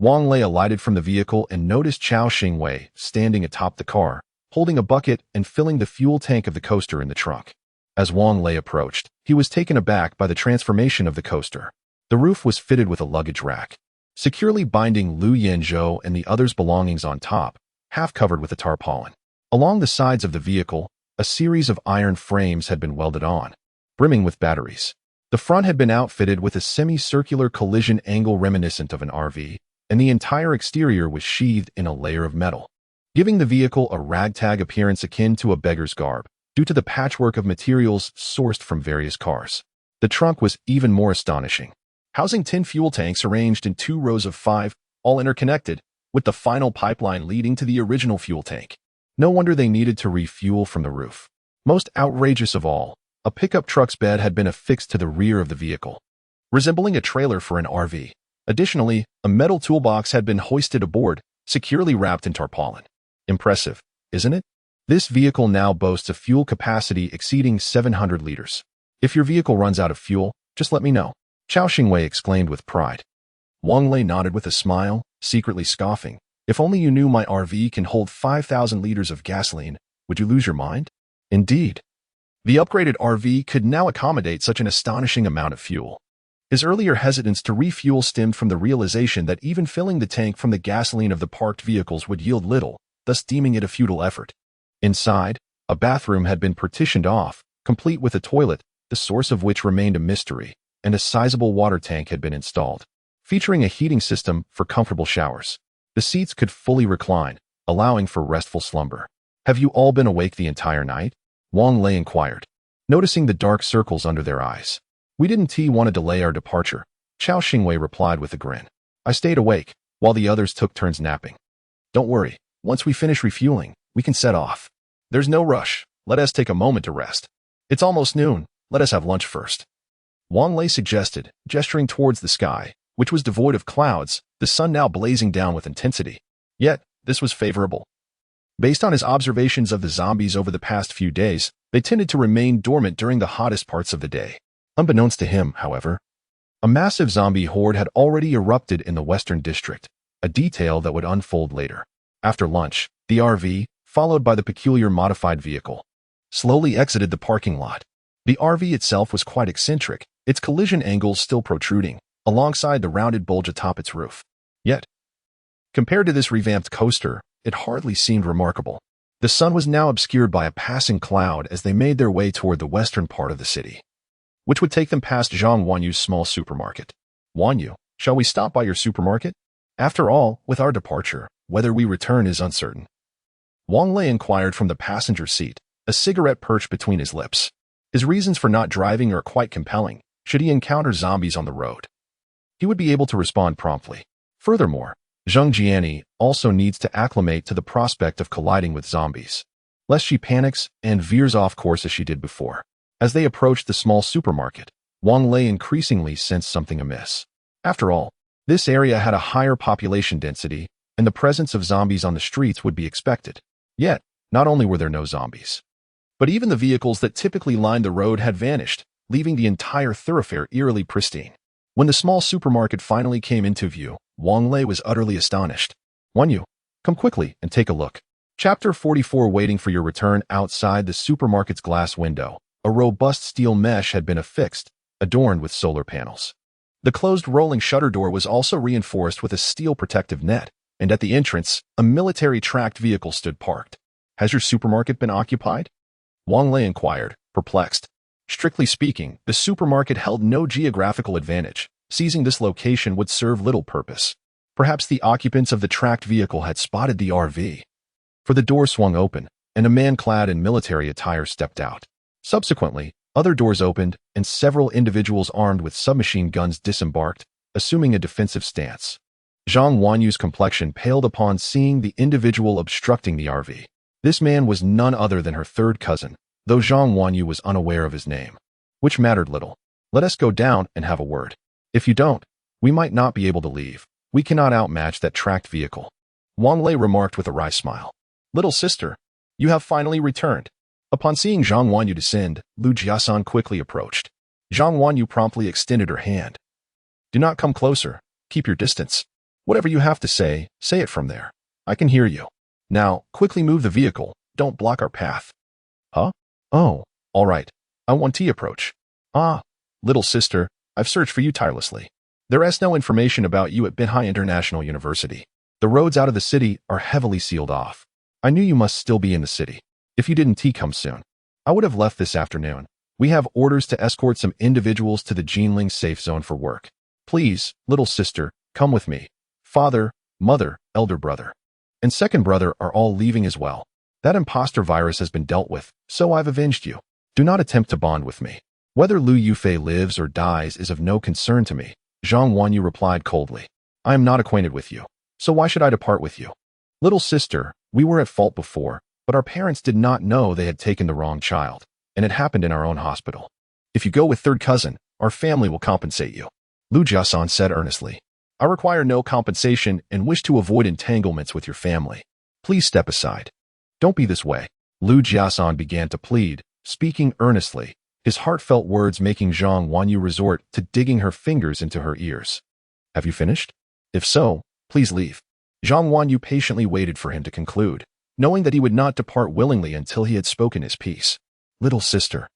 Wang Lei alighted from the vehicle and noticed Chao Xingwei standing atop the car, holding a bucket and filling the fuel tank of the coaster in the trunk. As Wang Lei approached, he was taken aback by the transformation of the coaster. The roof was fitted with a luggage rack, securely binding Lu Yanzhou and the others' belongings on top, half covered with a tarpaulin. Along the sides of the vehicle, a series of iron frames had been welded on, brimming with batteries. The front had been outfitted with a semicircular collision angle reminiscent of an RV, and the entire exterior was sheathed in a layer of metal, giving the vehicle a ragtag appearance akin to a beggar's garb, due to the patchwork of materials sourced from various cars. The trunk was even more astonishing, housing 10 fuel tanks arranged in 2 rows of 5, all interconnected, with the final pipeline leading to the original fuel tank. No wonder they needed to refuel from the roof. Most outrageous of all, a pickup truck's bed had been affixed to the rear of the vehicle, resembling a trailer for an RV. Additionally, a metal toolbox had been hoisted aboard, securely wrapped in tarpaulin. Impressive, isn't it? This vehicle now boasts a fuel capacity exceeding 700 liters. If your vehicle runs out of fuel, just let me know, Chao Xingwei exclaimed with pride. Wang Lei nodded with a smile, secretly scoffing. If only you knew my RV can hold 5,000 liters of gasoline, would you lose your mind? Indeed. The upgraded RV could now accommodate such an astonishing amount of fuel. His earlier hesitance to refuel stemmed from the realization that even filling the tank from the gasoline of the parked vehicles would yield little, thus deeming it a futile effort. Inside, a bathroom had been partitioned off, complete with a toilet, the source of which remained a mystery, and a sizable water tank had been installed, featuring a heating system for comfortable showers. The seats could fully recline, allowing for restful slumber. Have you all been awake the entire night? Wang Lei inquired, noticing the dark circles under their eyes. We didn't want to delay our departure, Chao Xingwei replied with a grin. I stayed awake, while the others took turns napping. Don't worry, once we finish refueling, we can set off. There's no rush, let us take a moment to rest. It's almost noon, let us have lunch first. Wang Lei suggested, gesturing towards the sky, which was devoid of clouds, the sun now blazing down with intensity. Yet, this was favorable. Based on his observations of the zombies over the past few days, they tended to remain dormant during the hottest parts of the day. Unbeknownst to him, however, a massive zombie horde had already erupted in the Western District, a detail that would unfold later. After lunch, the RV, followed by the peculiar modified vehicle, slowly exited the parking lot. The RV itself was quite eccentric, its collision angles still protruding, alongside the rounded bulge atop its roof. Yet, compared to this revamped coaster, it hardly seemed remarkable. The sun was now obscured by a passing cloud as they made their way toward the western part of the city, which would take them past Zhang Wanyu's small supermarket. Wanyu, shall we stop by your supermarket? After all, with our departure, whether we return is uncertain. Wang Lei inquired from the passenger seat, a cigarette perched between his lips. His reasons for not driving are quite compelling, should he encounter zombies on the road. He would be able to respond promptly. Furthermore, Zheng Jiani also needs to acclimate to the prospect of colliding with zombies, lest she panics and veers off course as she did before. As they approached the small supermarket, Wang Lei increasingly sensed something amiss. After all, this area had a higher population density, and the presence of zombies on the streets would be expected. Yet, not only were there no zombies, but even the vehicles that typically lined the road had vanished, leaving the entire thoroughfare eerily pristine. When the small supermarket finally came into view, Wang Lei was utterly astonished. Wanyu, come quickly and take a look. Chapter 44. Waiting for your return. Outside the supermarket's glass window, a robust steel mesh had been affixed, adorned with solar panels. The closed rolling shutter door was also reinforced with a steel protective net, and at the entrance, a military tracked vehicle stood parked. Has your supermarket been occupied? Wang Lei inquired, perplexed. Strictly speaking, the supermarket held no geographical advantage. Seizing this location would serve little purpose. Perhaps the occupants of the tracked vehicle had spotted the RV. For the door swung open, and a man clad in military attire stepped out. Subsequently, other doors opened, and several individuals armed with submachine guns disembarked, assuming a defensive stance. Zhang Wanyu's complexion paled upon seeing the individual obstructing the RV. This man was none other than her third cousin, though Zhang Wanyu was unaware of his name, which mattered little. Let us go down and have a word. If you don't, we might not be able to leave. We cannot outmatch that tracked vehicle. Wang Lei remarked with a wry smile. Little sister, you have finally returned. Upon seeing Zhang Wanyu descend, Lu Jiasan quickly approached. Zhang Wanyu promptly extended her hand. Do not come closer. Keep your distance. Whatever you have to say it from there. I can hear you. Now, quickly move the vehicle. Don't block our path. Huh? Oh, all right. I want to approach. Ah, little sister, I've searched for you tirelessly. There is no information about you at Binhai International University. The roads out of the city are heavily sealed off. I knew you must still be in the city. If you didn't come soon, I would have left this afternoon. We have orders to escort some individuals to the Jinling safe zone for work. Please, little sister, come with me. Father, mother, elder brother, and second brother are all leaving as well. That imposter virus has been dealt with, so I've avenged you. Do not attempt to bond with me. Whether Lu Yufei lives or dies is of no concern to me, Zhang Wanyu replied coldly. I am not acquainted with you, so why should I depart with you? Little sister, we were at fault before, but our parents did not know they had taken the wrong child, and it happened in our own hospital. If you go with third cousin, our family will compensate you. Lu Jiasan said earnestly. I require no compensation and wish to avoid entanglements with your family. Please step aside. Don't be this way. Lu Jiasan began to plead, speaking earnestly, his heartfelt words making Zhang Wanyu resort to digging her fingers into her ears. Have you finished? If so, please leave. Zhang Wanyu patiently waited for him to conclude, knowing that he would not depart willingly until he had spoken his piece. Little sister,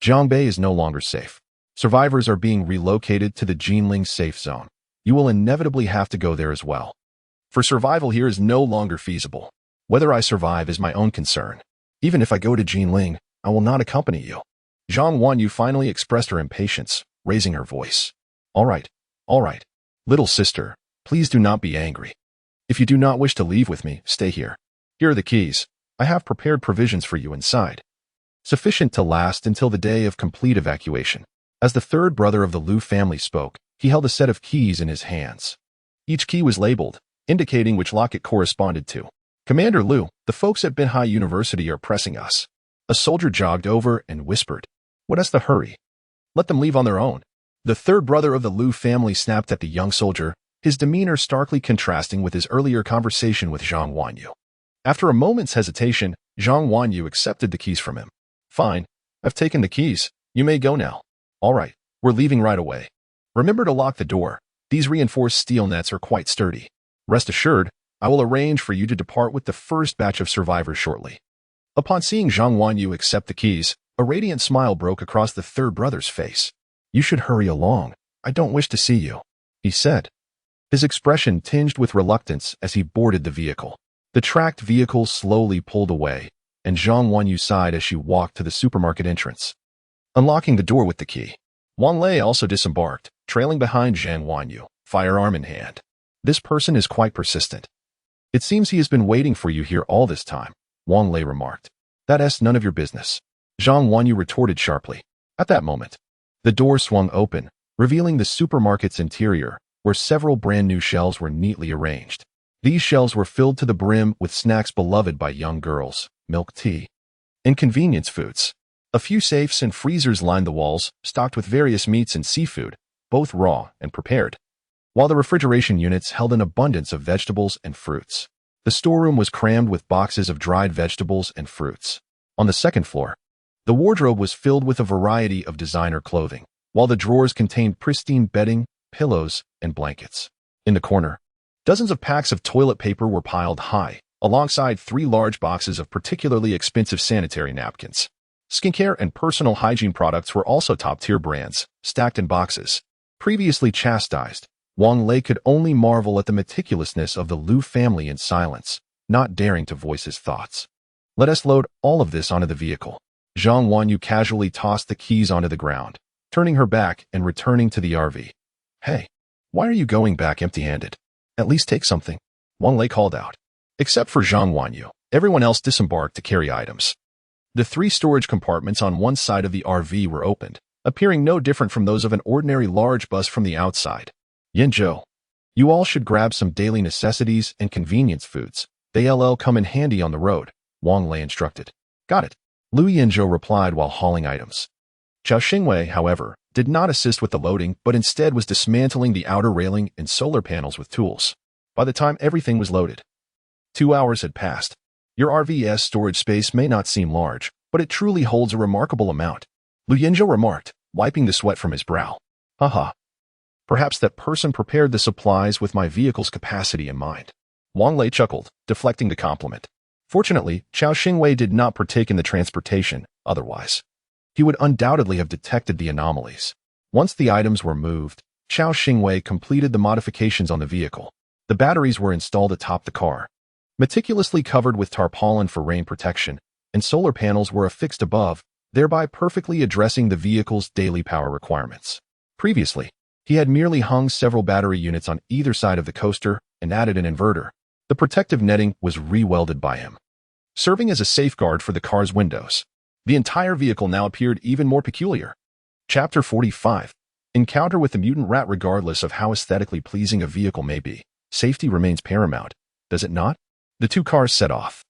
Jiangbei is no longer safe. Survivors are being relocated to the Jinling safe zone. You will inevitably have to go there as well. For survival here is no longer feasible. Whether I survive is my own concern. Even if I go to Jinling, I will not accompany you. Zhang Wanyu finally expressed her impatience, raising her voice. All right. Little sister, please do not be angry. If you do not wish to leave with me, stay here. Here are the keys. I have prepared provisions for you inside, sufficient to last until the day of complete evacuation. As the third brother of the Lu family spoke, he held a set of keys in his hands. Each key was labeled, indicating which lock it corresponded to. Commander Lu, the folks at Binhai University are pressing us. A soldier jogged over and whispered. What is the hurry? Let them leave on their own. The third brother of the Lu family snapped at the young soldier, his demeanor starkly contrasting with his earlier conversation with Zhang Wanyu. After a moment's hesitation, Zhang Wanyu accepted the keys from him. Fine, I've taken the keys. You may go now. All right, we're leaving right away. Remember to lock the door. These reinforced steel nets are quite sturdy. Rest assured, I will arrange for you to depart with the first batch of survivors shortly. Upon seeing Zhang Wanyu accept the keys, A radiant smile broke across the third brother's face. "You should hurry along. I don't wish to see you," he said. His expression tinged with reluctance as he boarded the vehicle. The tracked vehicle slowly pulled away, and Zhang Wanyu sighed as she walked to the supermarket entrance. Unlocking the door with the key, Wang Lei also disembarked, trailing behind Zhang Wanyu, firearm in hand. "This person is quite persistent. It seems he has been waiting for you here all this time," Wang Lei remarked. "That's none of your business," Zhang Wanyu retorted sharply. At that moment, the door swung open, revealing the supermarket's interior, where several brand-new shelves were neatly arranged. These shelves were filled to the brim with snacks beloved by young girls, milk tea, and convenience foods. A few safes and freezers lined the walls, stocked with various meats and seafood, both raw and prepared, while the refrigeration units held an abundance of vegetables and fruits. The storeroom was crammed with boxes of dried vegetables and fruits. On the second floor, the wardrobe was filled with a variety of designer clothing, while the drawers contained pristine bedding, pillows, and blankets. In the corner, dozens of packs of toilet paper were piled high, alongside 3 large boxes of particularly expensive sanitary napkins. Skincare and personal hygiene products were also top-tier brands, stacked in boxes. Previously chastised, Wang Lei could only marvel at the meticulousness of the Liu family in silence, not daring to voice his thoughts. "Let us load all of this onto the vehicle." Zhang Wanyu casually tossed the keys onto the ground, turning her back and returning to the RV. "Hey, why are you going back empty-handed? At least take something," Wang Lei called out. Except for Zhang Wanyu, everyone else disembarked to carry items. The 3 storage compartments on one side of the RV were opened, appearing no different from those of an ordinary large bus from the outside. "Yanzhou, you all should grab some daily necessities and convenience foods. They'll come in handy on the road," Wang Lei instructed. "Got it," Liu Yanzhou replied while hauling items. Zhao Xingwei, however, did not assist with the loading, but instead was dismantling the outer railing and solar panels with tools. By the time everything was loaded, 2 hours had passed. "Your RV's storage space may not seem large, but it truly holds a remarkable amount," Liu Yanzhou remarked, wiping the sweat from his brow. "Haha. Perhaps that person prepared the supplies with my vehicle's capacity in mind." Wang Lei chuckled, deflecting the compliment. Fortunately, Zhao Xingwei did not partake in the transportation, otherwise he would undoubtedly have detected the anomalies. Once the items were moved, Zhao Xingwei completed the modifications on the vehicle. The batteries were installed atop the car, meticulously covered with tarpaulin for rain protection, and solar panels were affixed above, thereby perfectly addressing the vehicle's daily power requirements. Previously, he had merely hung several battery units on either side of the coaster and added an inverter. The protective netting was re-welded by him, serving as a safeguard for the car's windows. The entire vehicle now appeared even more peculiar. Chapter 45. Encounter with the mutant rat. Regardless of how aesthetically pleasing a vehicle may be, safety remains paramount, does it not? The 2 cars set off,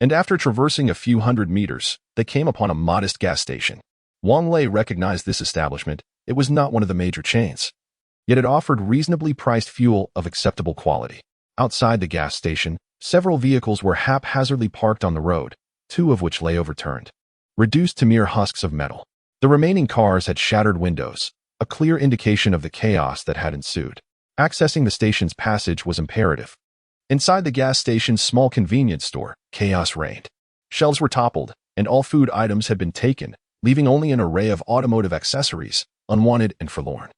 and after traversing a few hundred meters, they came upon a modest gas station. Wang Lei recognized this establishment. It was not one of the major chains, yet it offered reasonably priced fuel of acceptable quality. Outside the gas station, several vehicles were haphazardly parked on the road, 2 of which lay overturned, reduced to mere husks of metal. The remaining cars had shattered windows, a clear indication of the chaos that had ensued. Accessing the station's passage was imperative. Inside the gas station's small convenience store, chaos reigned. Shelves were toppled, and all food items had been taken, leaving only an array of automotive accessories, unwanted and forlorn.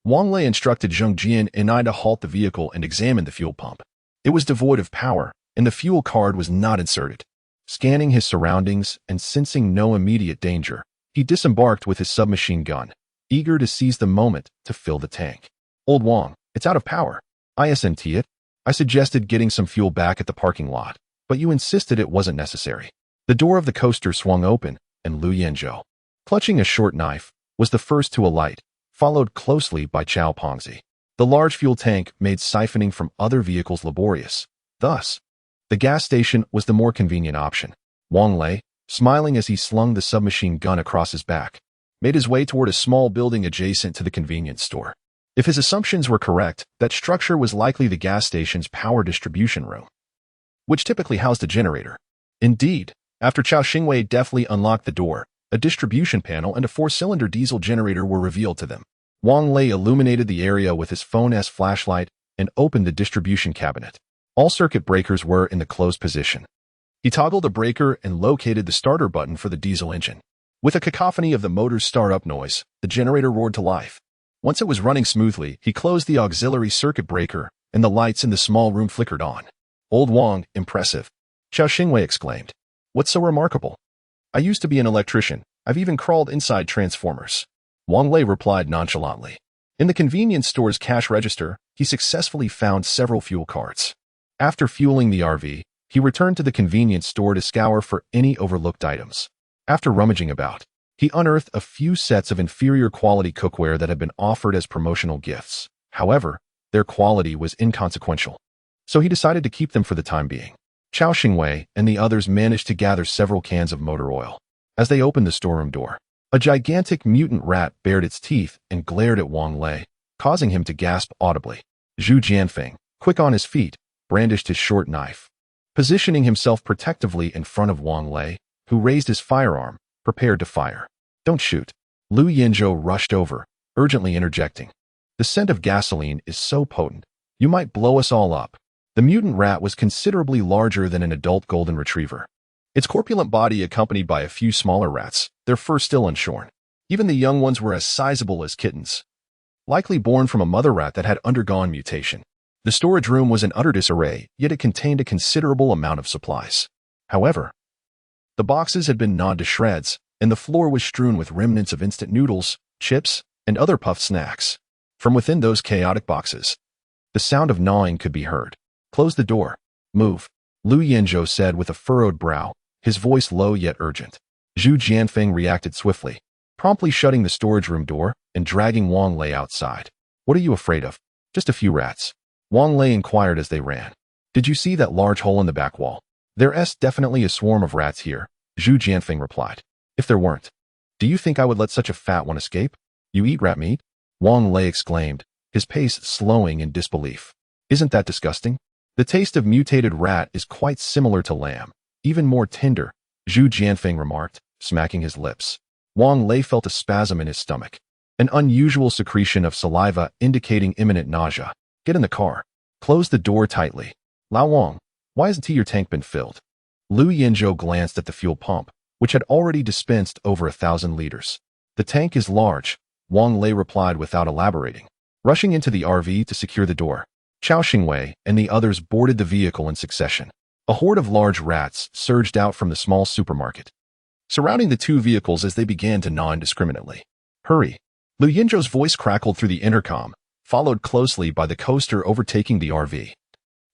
Wang Lei instructed Zheng Jian and I to halt the vehicle and examine the fuel pump. It was devoid of power, and the fuel card was not inserted. Scanning his surroundings and sensing no immediate danger, he disembarked with his submachine gun, eager to seize the moment to fill the tank. "Old Wang, it's out of power. Isn't it?" I suggested getting some fuel back at the parking lot, but you insisted it wasn't necessary. The door of the coaster swung open, and Liu Yanzhou, clutching a short knife, was the first to alight, followed closely by Chao Pongzi. The large fuel tank made siphoning from other vehicles laborious. Thus, the gas station was the more convenient option. Wang Lei, smiling as he slung the submachine gun across his back, made his way toward a small building adjacent to the convenience store. If his assumptions were correct, that structure was likely the gas station's power distribution room, which typically housed a generator. Indeed, after Zhao Xingwei deftly unlocked the door, a distribution panel and a 4-cylinder diesel generator were revealed to them. Wang Lei illuminated the area with his phone's flashlight and opened the distribution cabinet. All circuit breakers were in the closed position. He toggled a breaker and located the starter button for the diesel engine. With a cacophony of the motor's start-up noise, the generator roared to life. Once it was running smoothly, he closed the auxiliary circuit breaker, and the lights in the small room flickered on. "Old Wang, impressive," Xiao Xingwei exclaimed. "What's so remarkable?" "I used to be an electrician. I've even crawled inside transformers," Wang Lei replied nonchalantly. In the convenience store's cash register, he successfully found several fuel cards. After fueling the RV, he returned to the convenience store to scour for any overlooked items. After rummaging about, he unearthed a few sets of inferior quality cookware that had been offered as promotional gifts. However, their quality was inconsequential, so he decided to keep them for the time being. Xiao Xingwei and the others managed to gather several cans of motor oil. As they opened the storeroom door, a gigantic mutant rat bared its teeth and glared at Wang Lei, causing him to gasp audibly. Zhu Jianfeng, quick on his feet, brandished his short knife. Positioning himself protectively in front of Wang Lei, who raised his firearm, prepared to fire. "Don't shoot." Lu Yinzhou rushed over, urgently interjecting. "The scent of gasoline is so potent, you might blow us all up." The mutant rat was considerably larger than an adult golden retriever. Its corpulent body accompanied by a few smaller rats, their fur still unshorn. Even the young ones were as sizable as kittens, likely born from a mother rat that had undergone mutation. The storage room was in utter disarray, yet it contained a considerable amount of supplies. However, the boxes had been gnawed to shreds, and the floor was strewn with remnants of instant noodles, chips, and other puffed snacks. From within those chaotic boxes, the sound of gnawing could be heard. "Close the door. Move," Lu Yinzhou said with a furrowed brow, his voice low yet urgent. Zhu Jianfeng reacted swiftly, promptly shutting the storage room door and dragging Wang Lei outside. "What are you afraid of?" "Just a few rats," Wang Lei inquired as they ran. "Did you see that large hole in the back wall?" "There's definitely a swarm of rats here," Zhu Jianfeng replied. "If there weren't, do you think I would let such a fat one escape?" "You eat rat meat?" Wang Lei exclaimed, his pace slowing in disbelief. "Isn't that disgusting?" "The taste of mutated rat is quite similar to lamb, even more tender," Zhu Jianfeng remarked, smacking his lips. Wang Lei felt a spasm in his stomach, an unusual secretion of saliva indicating imminent nausea. "Get in the car." "Close the door tightly." "Lao Wang, why hasn't your tank been filled?" Lu Yinzhou glanced at the fuel pump, which had already dispensed over 1,000 liters. "The tank is large," Wang Lei replied without elaborating. Rushing into the RV to secure the door, Xiao Xingwei and the others boarded the vehicle in succession. A horde of large rats surged out from the small supermarket, surrounding the two vehicles as they began to gnaw indiscriminately. "Hurry!" Lu Yinzhou's voice crackled through the intercom, followed closely by the coaster overtaking the RV.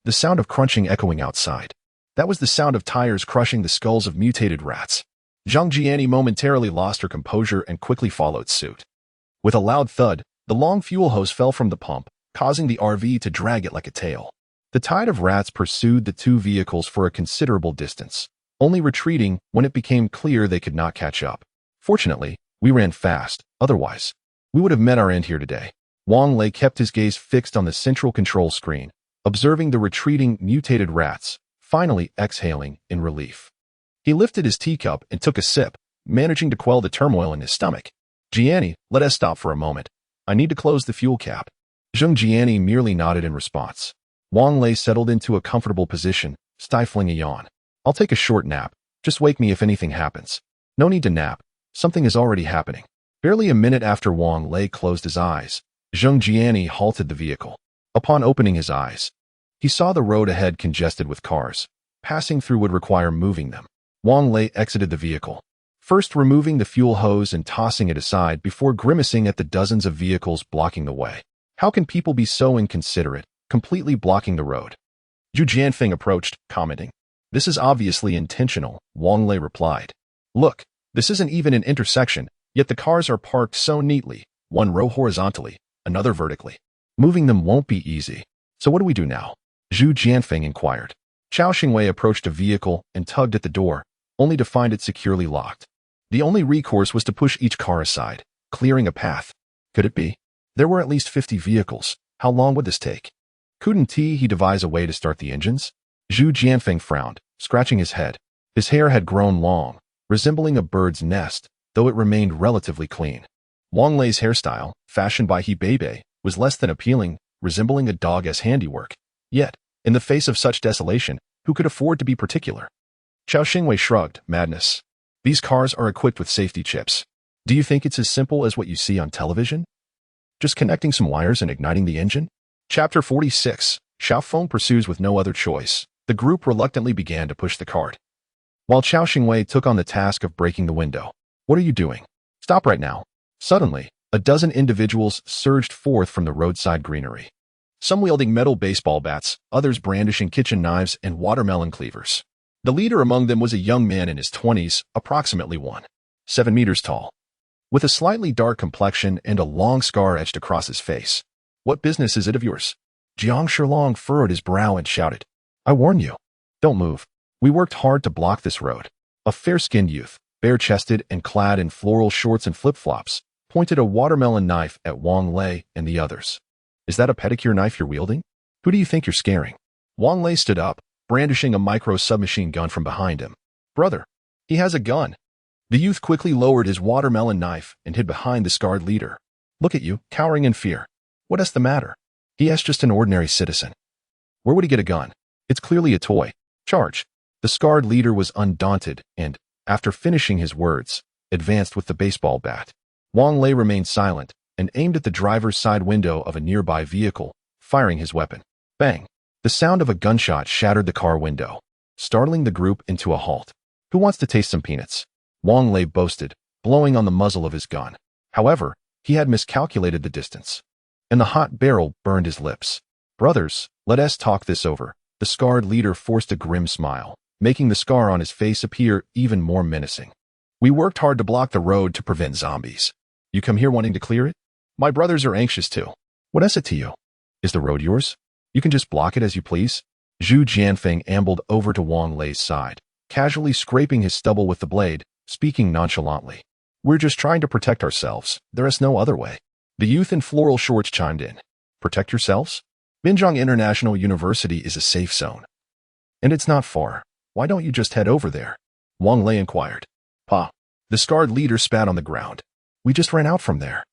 The sound of crunching echoing outside. That was the sound of tires crushing the skulls of mutated rats. Zhang Jiani momentarily lost her composure and quickly followed suit. With a loud thud, the long fuel hose fell from the pump, causing the RV to drag it like a tail. The tide of rats pursued the two vehicles for a considerable distance, only retreating when it became clear they could not catch up. "Fortunately, we ran fast, otherwise, we would have met our end here today." Wang Lei kept his gaze fixed on the central control screen, observing the retreating, mutated rats, finally exhaling in relief. He lifted his teacup and took a sip, managing to quell the turmoil in his stomach. "Jiani, let us stop for a moment. I need to close the fuel cap." Zheng Jiani merely nodded in response. Wang Lei settled into a comfortable position, stifling a yawn. "I'll take a short nap. Just wake me if anything happens." "No need to nap. Something is already happening." Barely a minute after Wang Lei closed his eyes, Zheng Jiani halted the vehicle. Upon opening his eyes, he saw the road ahead congested with cars. Passing through would require moving them. Wang Lei exited the vehicle, first removing the fuel hose and tossing it aside before grimacing at the dozens of vehicles blocking the way. How can people be so inconsiderate, completely blocking the road? Zhu Jianfeng approached, commenting. "This is obviously intentional," Wang Lei replied. "Look, this isn't even an intersection, yet the cars are parked so neatly, one row horizontally, another vertically. Moving them won't be easy. So what do we do now?" Zhu Jianfeng inquired. Xiao Xingwei approached a vehicle and tugged at the door, only to find it securely locked. The only recourse was to push each car aside, clearing a path. Could it be? There were at least 50 vehicles. How long would this take? Couldn't he devise a way to start the engines? Zhu Jianfeng frowned, scratching his head. His hair had grown long, resembling a bird's nest, though it remained relatively clean. Wang Lei's hairstyle, fashioned by He Bebe, was less than appealing, resembling a dog-'s handiwork. Yet, in the face of such desolation, who could afford to be particular? Xiao Xingwei shrugged, madness. These cars are equipped with safety chips. Do you think it's as simple as what you see on television? Just connecting some wires and igniting the engine? Chapter 46. Xiaofeng pursues with no other choice. The group reluctantly began to push the cart, while Chao Xingwei took on the task of breaking the window. What are you doing? Stop right now. Suddenly, a dozen individuals surged forth from the roadside greenery. Some wielding metal baseball bats, others brandishing kitchen knives and watermelon cleavers. The leader among them was a young man in his 20s, approximately 1.7 meters tall, with a slightly dark complexion and a long scar etched across his face. What business is it of yours? Jiang Shilong furrowed his brow and shouted, I warn you. Don't move. We worked hard to block this road. A fair-skinned youth, bare-chested and clad in floral shorts and flip-flops, pointed a watermelon knife at Wang Lei and the others. Is that a pedicure knife you're wielding? Who do you think you're scaring? Wang Lei stood up, brandishing a micro-submachine gun from behind him. Brother, he has a gun. The youth quickly lowered his watermelon knife and hid behind the scarred leader. Look at you, cowering in fear. What is the matter? He is just an ordinary citizen. Where would he get a gun? It's clearly a toy. Charge. The scarred leader was undaunted and, after finishing his words, advanced with the baseball bat. Wang Lei remained silent and aimed at the driver's side window of a nearby vehicle, firing his weapon. Bang! The sound of a gunshot shattered the car window, startling the group into a halt. Who wants to taste some peanuts? Wang Lei boasted, blowing on the muzzle of his gun. However, he had miscalculated the distance, and the hot barrel burned his lips. Brothers, let us talk this over. The scarred leader forced a grim smile, making the scar on his face appear even more menacing. We worked hard to block the road to prevent zombies. You come here wanting to clear it? My brothers are anxious too. What is it to you? Is the road yours? You can just block it as you please. Zhu Jianfeng ambled over to Wang Lei's side, casually scraping his stubble with the blade, speaking nonchalantly. We're just trying to protect ourselves. There is no other way. The youth in floral shorts chimed in. Protect yourselves? Binjiang International University is a safe zone. And it's not far. Why don't you just head over there? Wang Lei inquired. Pa. The scarred leader spat on the ground. We just ran out from there.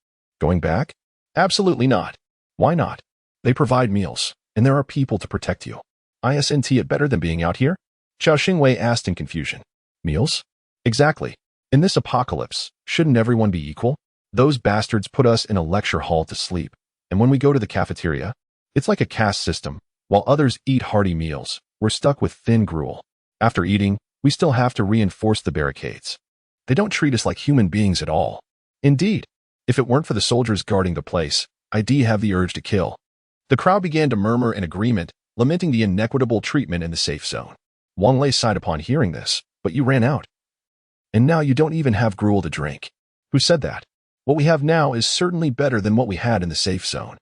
Going back? Absolutely not. Why not? They provide meals, and there are people to protect you. Isn't it better than being out here? Chao Xingwei asked in confusion. Meals? Exactly. In this apocalypse, shouldn't everyone be equal? Those bastards put us in a lecture hall to sleep, and when we go to the cafeteria, it's like a caste system. While others eat hearty meals, we're stuck with thin gruel. After eating, we still have to reinforce the barricades. They don't treat us like human beings at all. Indeed, if it weren't for the soldiers guarding the place, I'd have the urge to kill. The crowd began to murmur in agreement, lamenting the inequitable treatment in the safe zone. Wang Lei sighed upon hearing this, but you ran out. And now you don't even have gruel to drink. Who said that? What we have now is certainly better than what we had in the safe zone.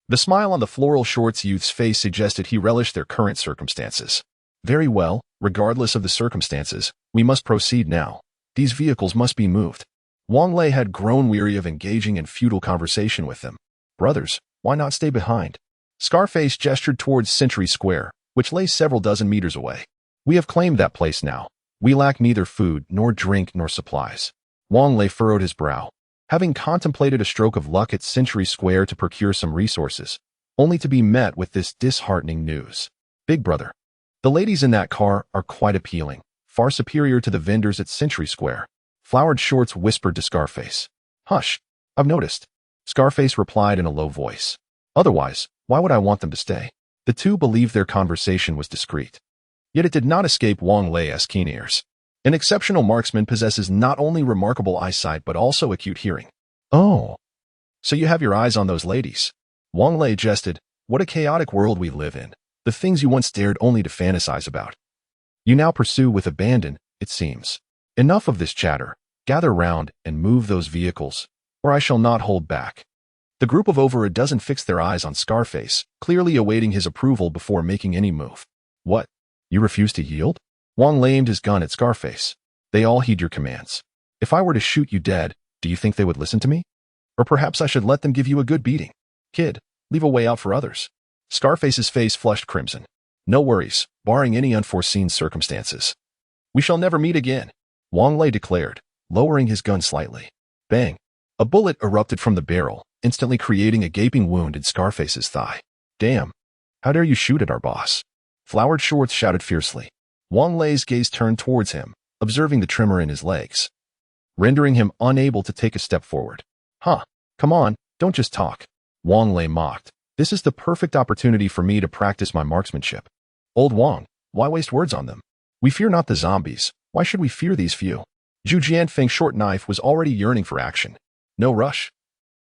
The smile on the floral shorts youth's face suggested he relished their current circumstances. Very well, regardless of the circumstances, we must proceed now. These vehicles must be moved. Wang Lei had grown weary of engaging in futile conversation with them. Brothers, why not stay behind? Scarface gestured towards Century Square, which lay several dozen meters away. We have claimed that place now. We lack neither food, nor drink, nor supplies. Wang Lei furrowed his brow, having contemplated a stroke of luck at Century Square to procure some resources, only to be met with this disheartening news. Big brother, the ladies in that car are quite appealing, far superior to the vendors at Century Square. Flowered Shorts whispered to Scarface. Hush, I've noticed. Scarface replied in a low voice. Otherwise, why would I want them to stay? The two believed their conversation was discreet. Yet it did not escape Wang Lei's keen ears. An exceptional marksman possesses not only remarkable eyesight but also acute hearing. Oh, so you have your eyes on those ladies. Wang Lei jested. What a chaotic world we live in. The things you once dared only to fantasize about, you now pursue with abandon, it seems. Enough of this chatter. Gather round and move those vehicles, or I shall not hold back. The group of over a dozen fixed their eyes on Scarface, clearly awaiting his approval before making any move. What? You refuse to yield? Wang Lei aimed his gun at Scarface. They all heed your commands. If I were to shoot you dead, do you think they would listen to me? Or perhaps I should let them give you a good beating. Kid, leave a way out for others. Scarface's face flushed crimson. No worries, barring any unforeseen circumstances. We shall never meet again, Wang Lei declared, lowering his gun slightly. Bang! A bullet erupted from the barrel, instantly creating a gaping wound in Scarface's thigh. Damn! How dare you shoot at our boss? Flowered Shorts shouted fiercely. Wang Lei's gaze turned towards him, observing the tremor in his legs, rendering him unable to take a step forward. Huh, come on, don't just talk. Wang Lei mocked. This is the perfect opportunity for me to practice my marksmanship. Old Wang, why waste words on them? We fear not the zombies. Why should we fear these few? Zhu Jianfeng's short knife was already yearning for action. No rush.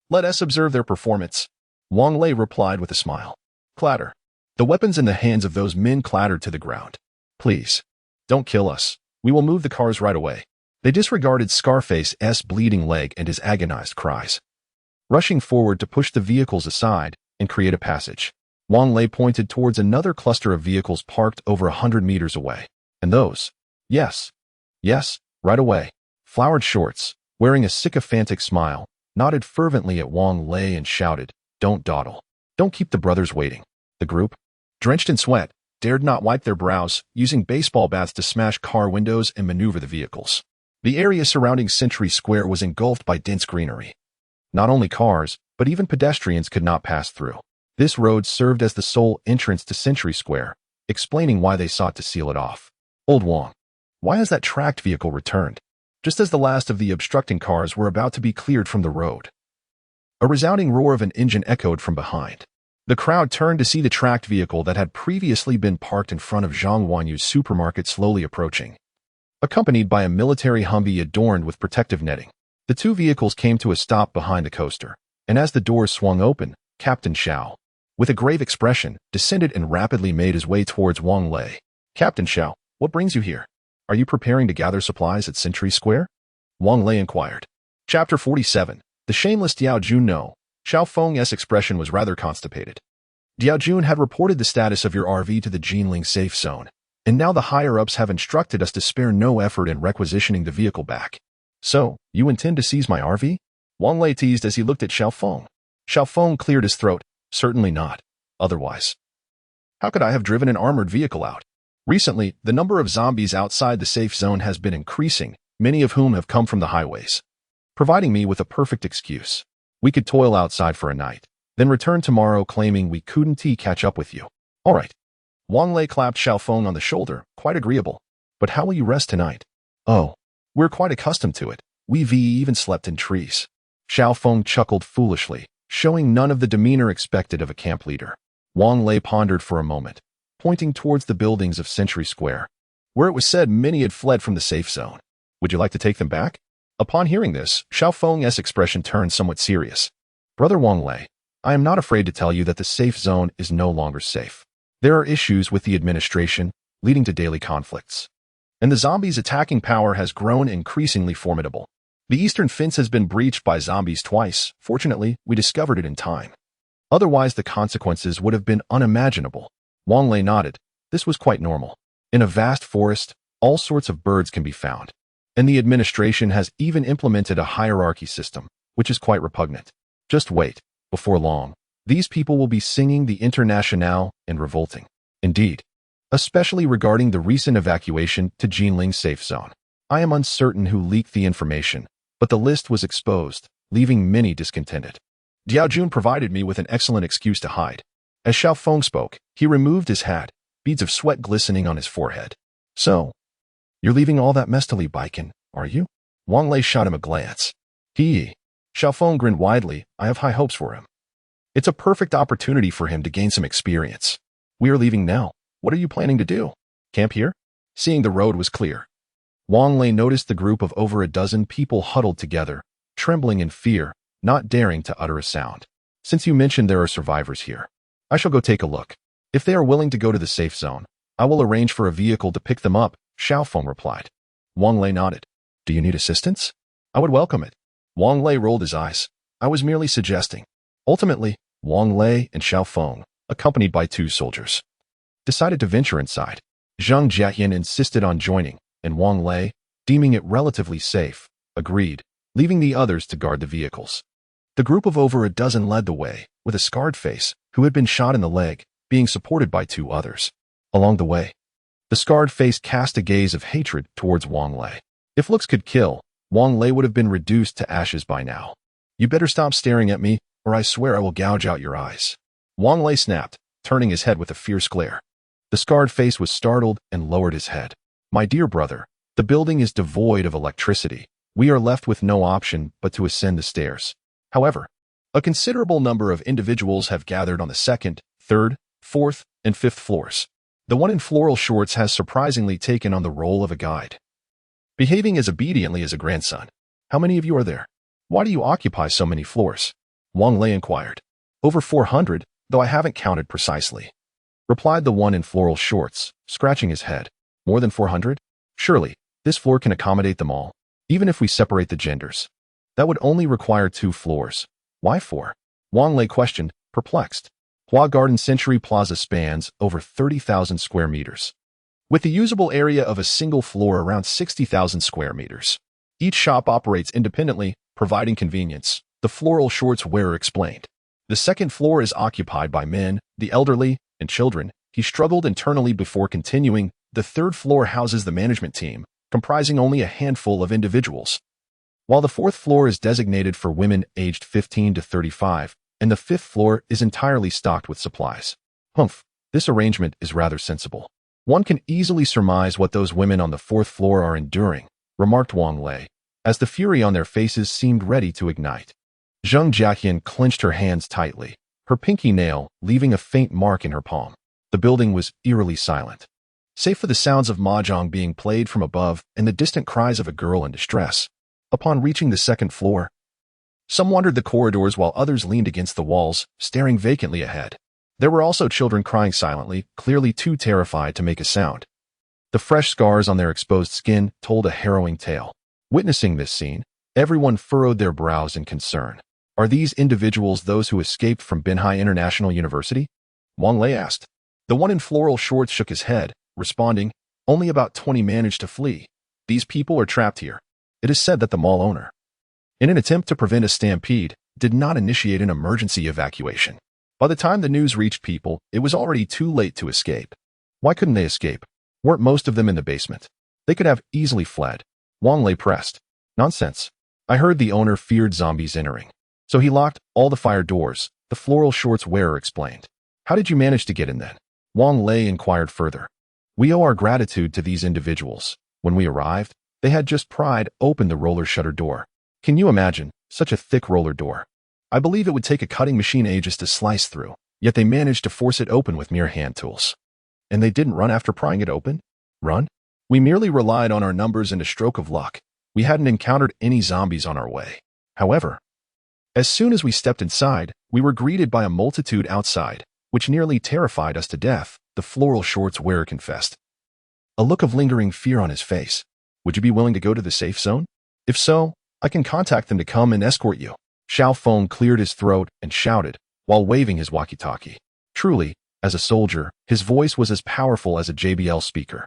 Let us observe their performance. Wang Lei replied with a smile. Clatter. The weapons in the hands of those men clattered to the ground. Please, don't kill us. We will move the cars right away. They disregarded Scarface's bleeding leg and his agonized cries, rushing forward to push the vehicles aside and create a passage. Wang Lei pointed towards another cluster of vehicles parked over 100 meters away. And those? Yes, right away. Flowered Shorts, wearing a sycophantic smile, nodded fervently at Wang Lei and shouted, Don't dawdle. Don't keep the brothers waiting. The group, drenched in sweat, dared not wipe their brows, using baseball bats to smash car windows and maneuver the vehicles. The area surrounding Century Square was engulfed by dense greenery. Not only cars, but even pedestrians could not pass through. This road served as the sole entrance to Century Square, explaining why they sought to seal it off. Old Wang, why has that tracked vehicle returned? Just as the last of the obstructing cars were about to be cleared from the road, a resounding roar of an engine echoed from behind. The crowd turned to see the tracked vehicle that had previously been parked in front of Zhang Wanyu's supermarket slowly approaching, accompanied by a military Humvee adorned with protective netting. The two vehicles came to a stop behind the coaster, and as the doors swung open, Captain Xiao, with a grave expression, descended and rapidly made his way towards Wang Lei. Captain Xiao, what brings you here? Are you preparing to gather supplies at Century Square? Wang Lei inquired. Chapter 47. The shameless Diao Jun. No. Xiao Feng's expression was rather constipated. Diao Jun had reported the status of your RV to the Jinling safe zone, and now the higher-ups have instructed us to spare no effort in requisitioning the vehicle back. So, you intend to seize my RV? Wang Lei teased as he looked at Xiao Feng. Xiao Feng cleared his throat. Certainly not. Otherwise, how could I have driven an armored vehicle out? Recently, the number of zombies outside the safe zone has been increasing, many of whom have come from the highways, providing me with a perfect excuse. We could toil outside for a night, then return tomorrow claiming we couldn't catch up with you. All right. Wang Lei clapped Xiao Feng on the shoulder, quite agreeable. But how will you rest tonight? Oh, we're quite accustomed to it. We've even slept in trees. Xiao Feng chuckled foolishly, showing none of the demeanor expected of a camp leader. Wang Lei pondered for a moment, pointing towards the buildings of Century Square, where it was said many had fled from the safe zone. Would you like to take them back? Upon hearing this, Xiao Feng's expression turned somewhat serious. Brother Wang Lei, I am not afraid to tell you that the safe zone is no longer safe. There are issues with the administration, leading to daily conflicts. And the zombies' attacking power has grown increasingly formidable. The eastern fence has been breached by zombies twice. Fortunately, we discovered it in time. Otherwise, the consequences would have been unimaginable. Wang Lei nodded. This was quite normal. In a vast forest, all sorts of birds can be found. And the administration has even implemented a hierarchy system, which is quite repugnant. Just wait. Before long, these people will be singing the Internationale and revolting. Indeed, especially regarding the recent evacuation to Jinling safe zone. I am uncertain who leaked the information, but the list was exposed, leaving many discontented. Diao Jun provided me with an excellent excuse to hide. As Xiao Feng spoke, he removed his hat, beads of sweat glistening on his forehead. So, you're leaving all that mess to Li Baiken, are you? Wang Lei shot him a glance. Xiao Feng grinned widely. I have high hopes for him. It's a perfect opportunity for him to gain some experience. We are leaving now. What are you planning to do? Camp here? Seeing the road was clear, Wang Lei noticed the group of over a dozen people huddled together, trembling in fear, not daring to utter a sound. Since you mentioned there are survivors here, I shall go take a look. If they are willing to go to the safe zone, I will arrange for a vehicle to pick them up, Xiao Feng replied. Wang Lei nodded. Do you need assistance? I would welcome it. Wang Lei rolled his eyes. I was merely suggesting. Ultimately, Wang Lei and Xiao Feng, accompanied by two soldiers, decided to venture inside. Zhang Jiayan insisted on joining, and Wang Lei, deeming it relatively safe, agreed, leaving the others to guard the vehicles. The group of over a dozen led the way, with a scarred face, who had been shot in the leg, being supported by two others. Along the way, the scarred face cast a gaze of hatred towards Wang Lei. If looks could kill, Wang Lei would have been reduced to ashes by now. You better stop staring at me, or I swear I will gouge out your eyes. Wang Lei snapped, turning his head with a fierce glare. The scarred face was startled and lowered his head. My dear brother, The building is devoid of electricity. We are left with no option but to ascend the stairs. However, a considerable number of individuals have gathered on the second, third, fourth, and fifth floors. The one in floral shorts has surprisingly taken on the role of a guide, behaving as obediently as a grandson. How many of you are there? Why do you occupy so many floors? Wang Lei inquired. Over 400, though I haven't counted precisely, replied the one in floral shorts, scratching his head. More than 400? Surely, this floor can accommodate them all, even if we separate the genders. That would only require 2 floors. Why 4? Wang Lei questioned, perplexed. Hua Garden Century Plaza spans over 30,000 square meters, with the usable area of a single floor around 60,000 square meters. Each shop operates independently, providing convenience, the floral shorts wearer explained. The second floor is occupied by men, the elderly, and children. He struggled internally before continuing. The third floor houses the management team, comprising only a handful of individuals, while the fourth floor is designated for women aged 15 to 35, and the fifth floor is entirely stocked with supplies. Humph, this arrangement is rather sensible. One can easily surmise what those women on the fourth floor are enduring, remarked Wang Lei, as the fury on their faces seemed ready to ignite. Zheng Jiaqian clenched her hands tightly, her pinky nail leaving a faint mark in her palm. The building was eerily silent, save for the sounds of mahjong being played from above and the distant cries of a girl in distress. Upon reaching the second floor, some wandered the corridors while others leaned against the walls, staring vacantly ahead. There were also children crying silently, clearly too terrified to make a sound. The fresh scars on their exposed skin told a harrowing tale. Witnessing this scene, everyone furrowed their brows in concern. Are these individuals those who escaped from Binhai International University? Wang Lei asked. The one in floral shorts shook his head, responding, only about 20 managed to flee. These people are trapped here. It is said that the mall owner, in an attempt to prevent a stampede, did not initiate an emergency evacuation. By the time the news reached people, it was already too late to escape. Why couldn't they escape? Weren't most of them in the basement? They could have easily fled. Wang Lei pressed. Nonsense. I heard the owner feared zombies entering, so he locked all the fire doors, the floral shorts wearer explained. How did you manage to get in then? Wang Lei inquired further. We owe our gratitude to these individuals. When we arrived, they had just pried open the roller shutter door. Can you imagine such a thick roller door? I believe it would take a cutting machine ages to slice through, yet they managed to force it open with mere hand tools. And they didn't run after prying it open? Run? We merely relied on our numbers and a stroke of luck. We hadn't encountered any zombies on our way. However, as soon as we stepped inside, we were greeted by a multitude outside, which nearly terrified us to death, the floral shorts wearer confessed, a look of lingering fear on his face. Would you be willing to go to the safe zone? If so, I can contact them to come and escort you. Xiao Feng cleared his throat and shouted, while waving his walkie-talkie. Truly, as a soldier, his voice was as powerful as a JBL speaker.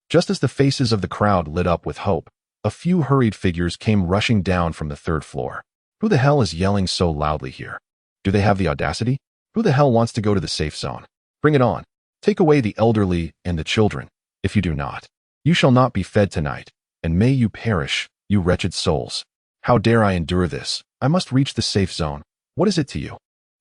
Just as the faces of the crowd lit up with hope, a few hurried figures came rushing down from the third floor. Who the hell is yelling so loudly here? Do they have the audacity? Who the hell wants to go to the safe zone? Bring it on. Take away the elderly and the children. If you do not, you shall not be fed tonight, and may you perish, you wretched souls. How dare I endure this? I must reach the safe zone. What is it to you?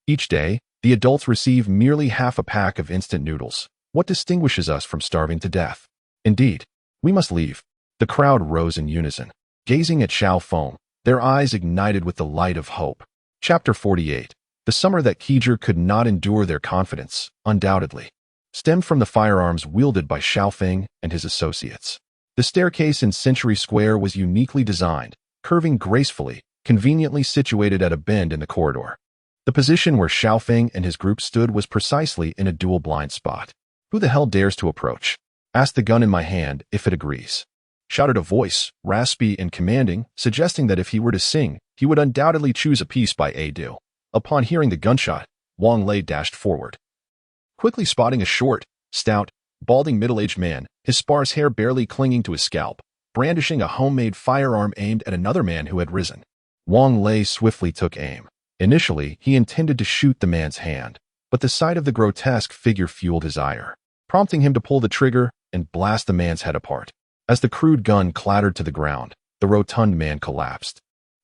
Each day, the adults receive merely half a pack of instant noodles. What distinguishes us from starving to death? Indeed, we must leave. The crowd rose in unison, gazing at Xiao Feng, their eyes ignited with the light of hope. Chapter 48. The summer that Keeger could not endure their confidence, undoubtedly, stemmed from the firearms wielded by Xiao Feng and his associates. The staircase in Century Square was uniquely designed, curving gracefully, conveniently situated at a bend in the corridor. The position where Xiao Feng and his group stood was precisely in a dual blind spot. Who the hell dares to approach? Ask the gun in my hand if it agrees, shouted a voice, raspy and commanding, suggesting that if he were to sing, he would undoubtedly choose a piece by Adu. Upon hearing the gunshot, Wang Lei dashed forward, quickly spotting a short, stout, balding middle-aged man, his sparse hair barely clinging to his scalp, brandishing a homemade firearm aimed at another man who had risen. Wang Lei swiftly took aim. Initially, he intended to shoot the man's hand, but the sight of the grotesque figure fueled his ire, prompting him to pull the trigger and blast the man's head apart. As the crude gun clattered to the ground, the rotund man collapsed,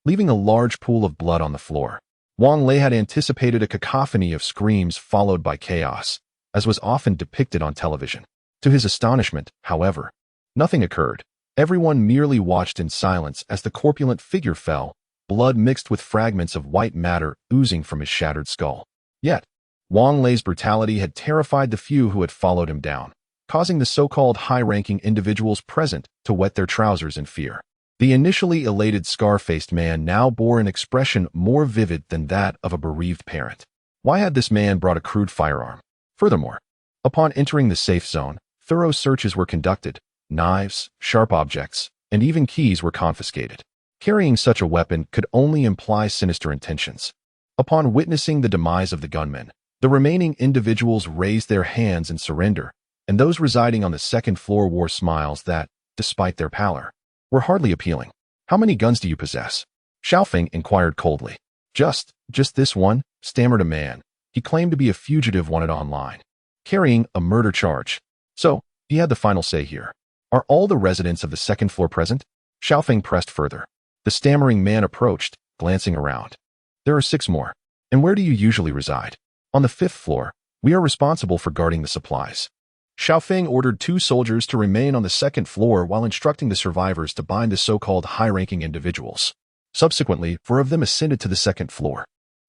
leaving a large pool of blood on the floor. Wang Lei had anticipated a cacophony of screams followed by chaos, as was often depicted on television. To his astonishment, however, nothing occurred. Everyone merely watched in silence as the corpulent figure fell, blood mixed with fragments of white matter oozing from his shattered skull. Yet, Wang Lei's brutality had terrified the few who had followed him down, causing the so-called high-ranking individuals present to wet their trousers in fear. The initially elated scar-faced man now bore an expression more vivid than that of a bereaved parent. Why had this man brought a crude firearm? Furthermore, upon entering the safe zone, thorough searches were conducted. Knives, sharp objects, and even keys were confiscated. Carrying such a weapon could only imply sinister intentions. Upon witnessing the demise of the gunmen, the remaining individuals raised their hands in surrender, and those residing on the second floor wore smiles that, despite their pallor, were hardly appealing. "How many guns do you possess?" Xiaofeng inquired coldly. Just this one," stammered a man. He claimed to be a fugitive wanted online, carrying a murder charge. So, he had the final say here. "Are all the residents of the second floor present?" Xiaofeng pressed further. The stammering man approached, glancing around. "There are 6 more. And where do you usually reside?" "On the 5th floor. We are responsible for guarding the supplies." Xiaofeng ordered 2 soldiers to remain on the 2nd floor while instructing the survivors to bind the so-called high-ranking individuals. Subsequently, 4 of them ascended to the 2nd floor.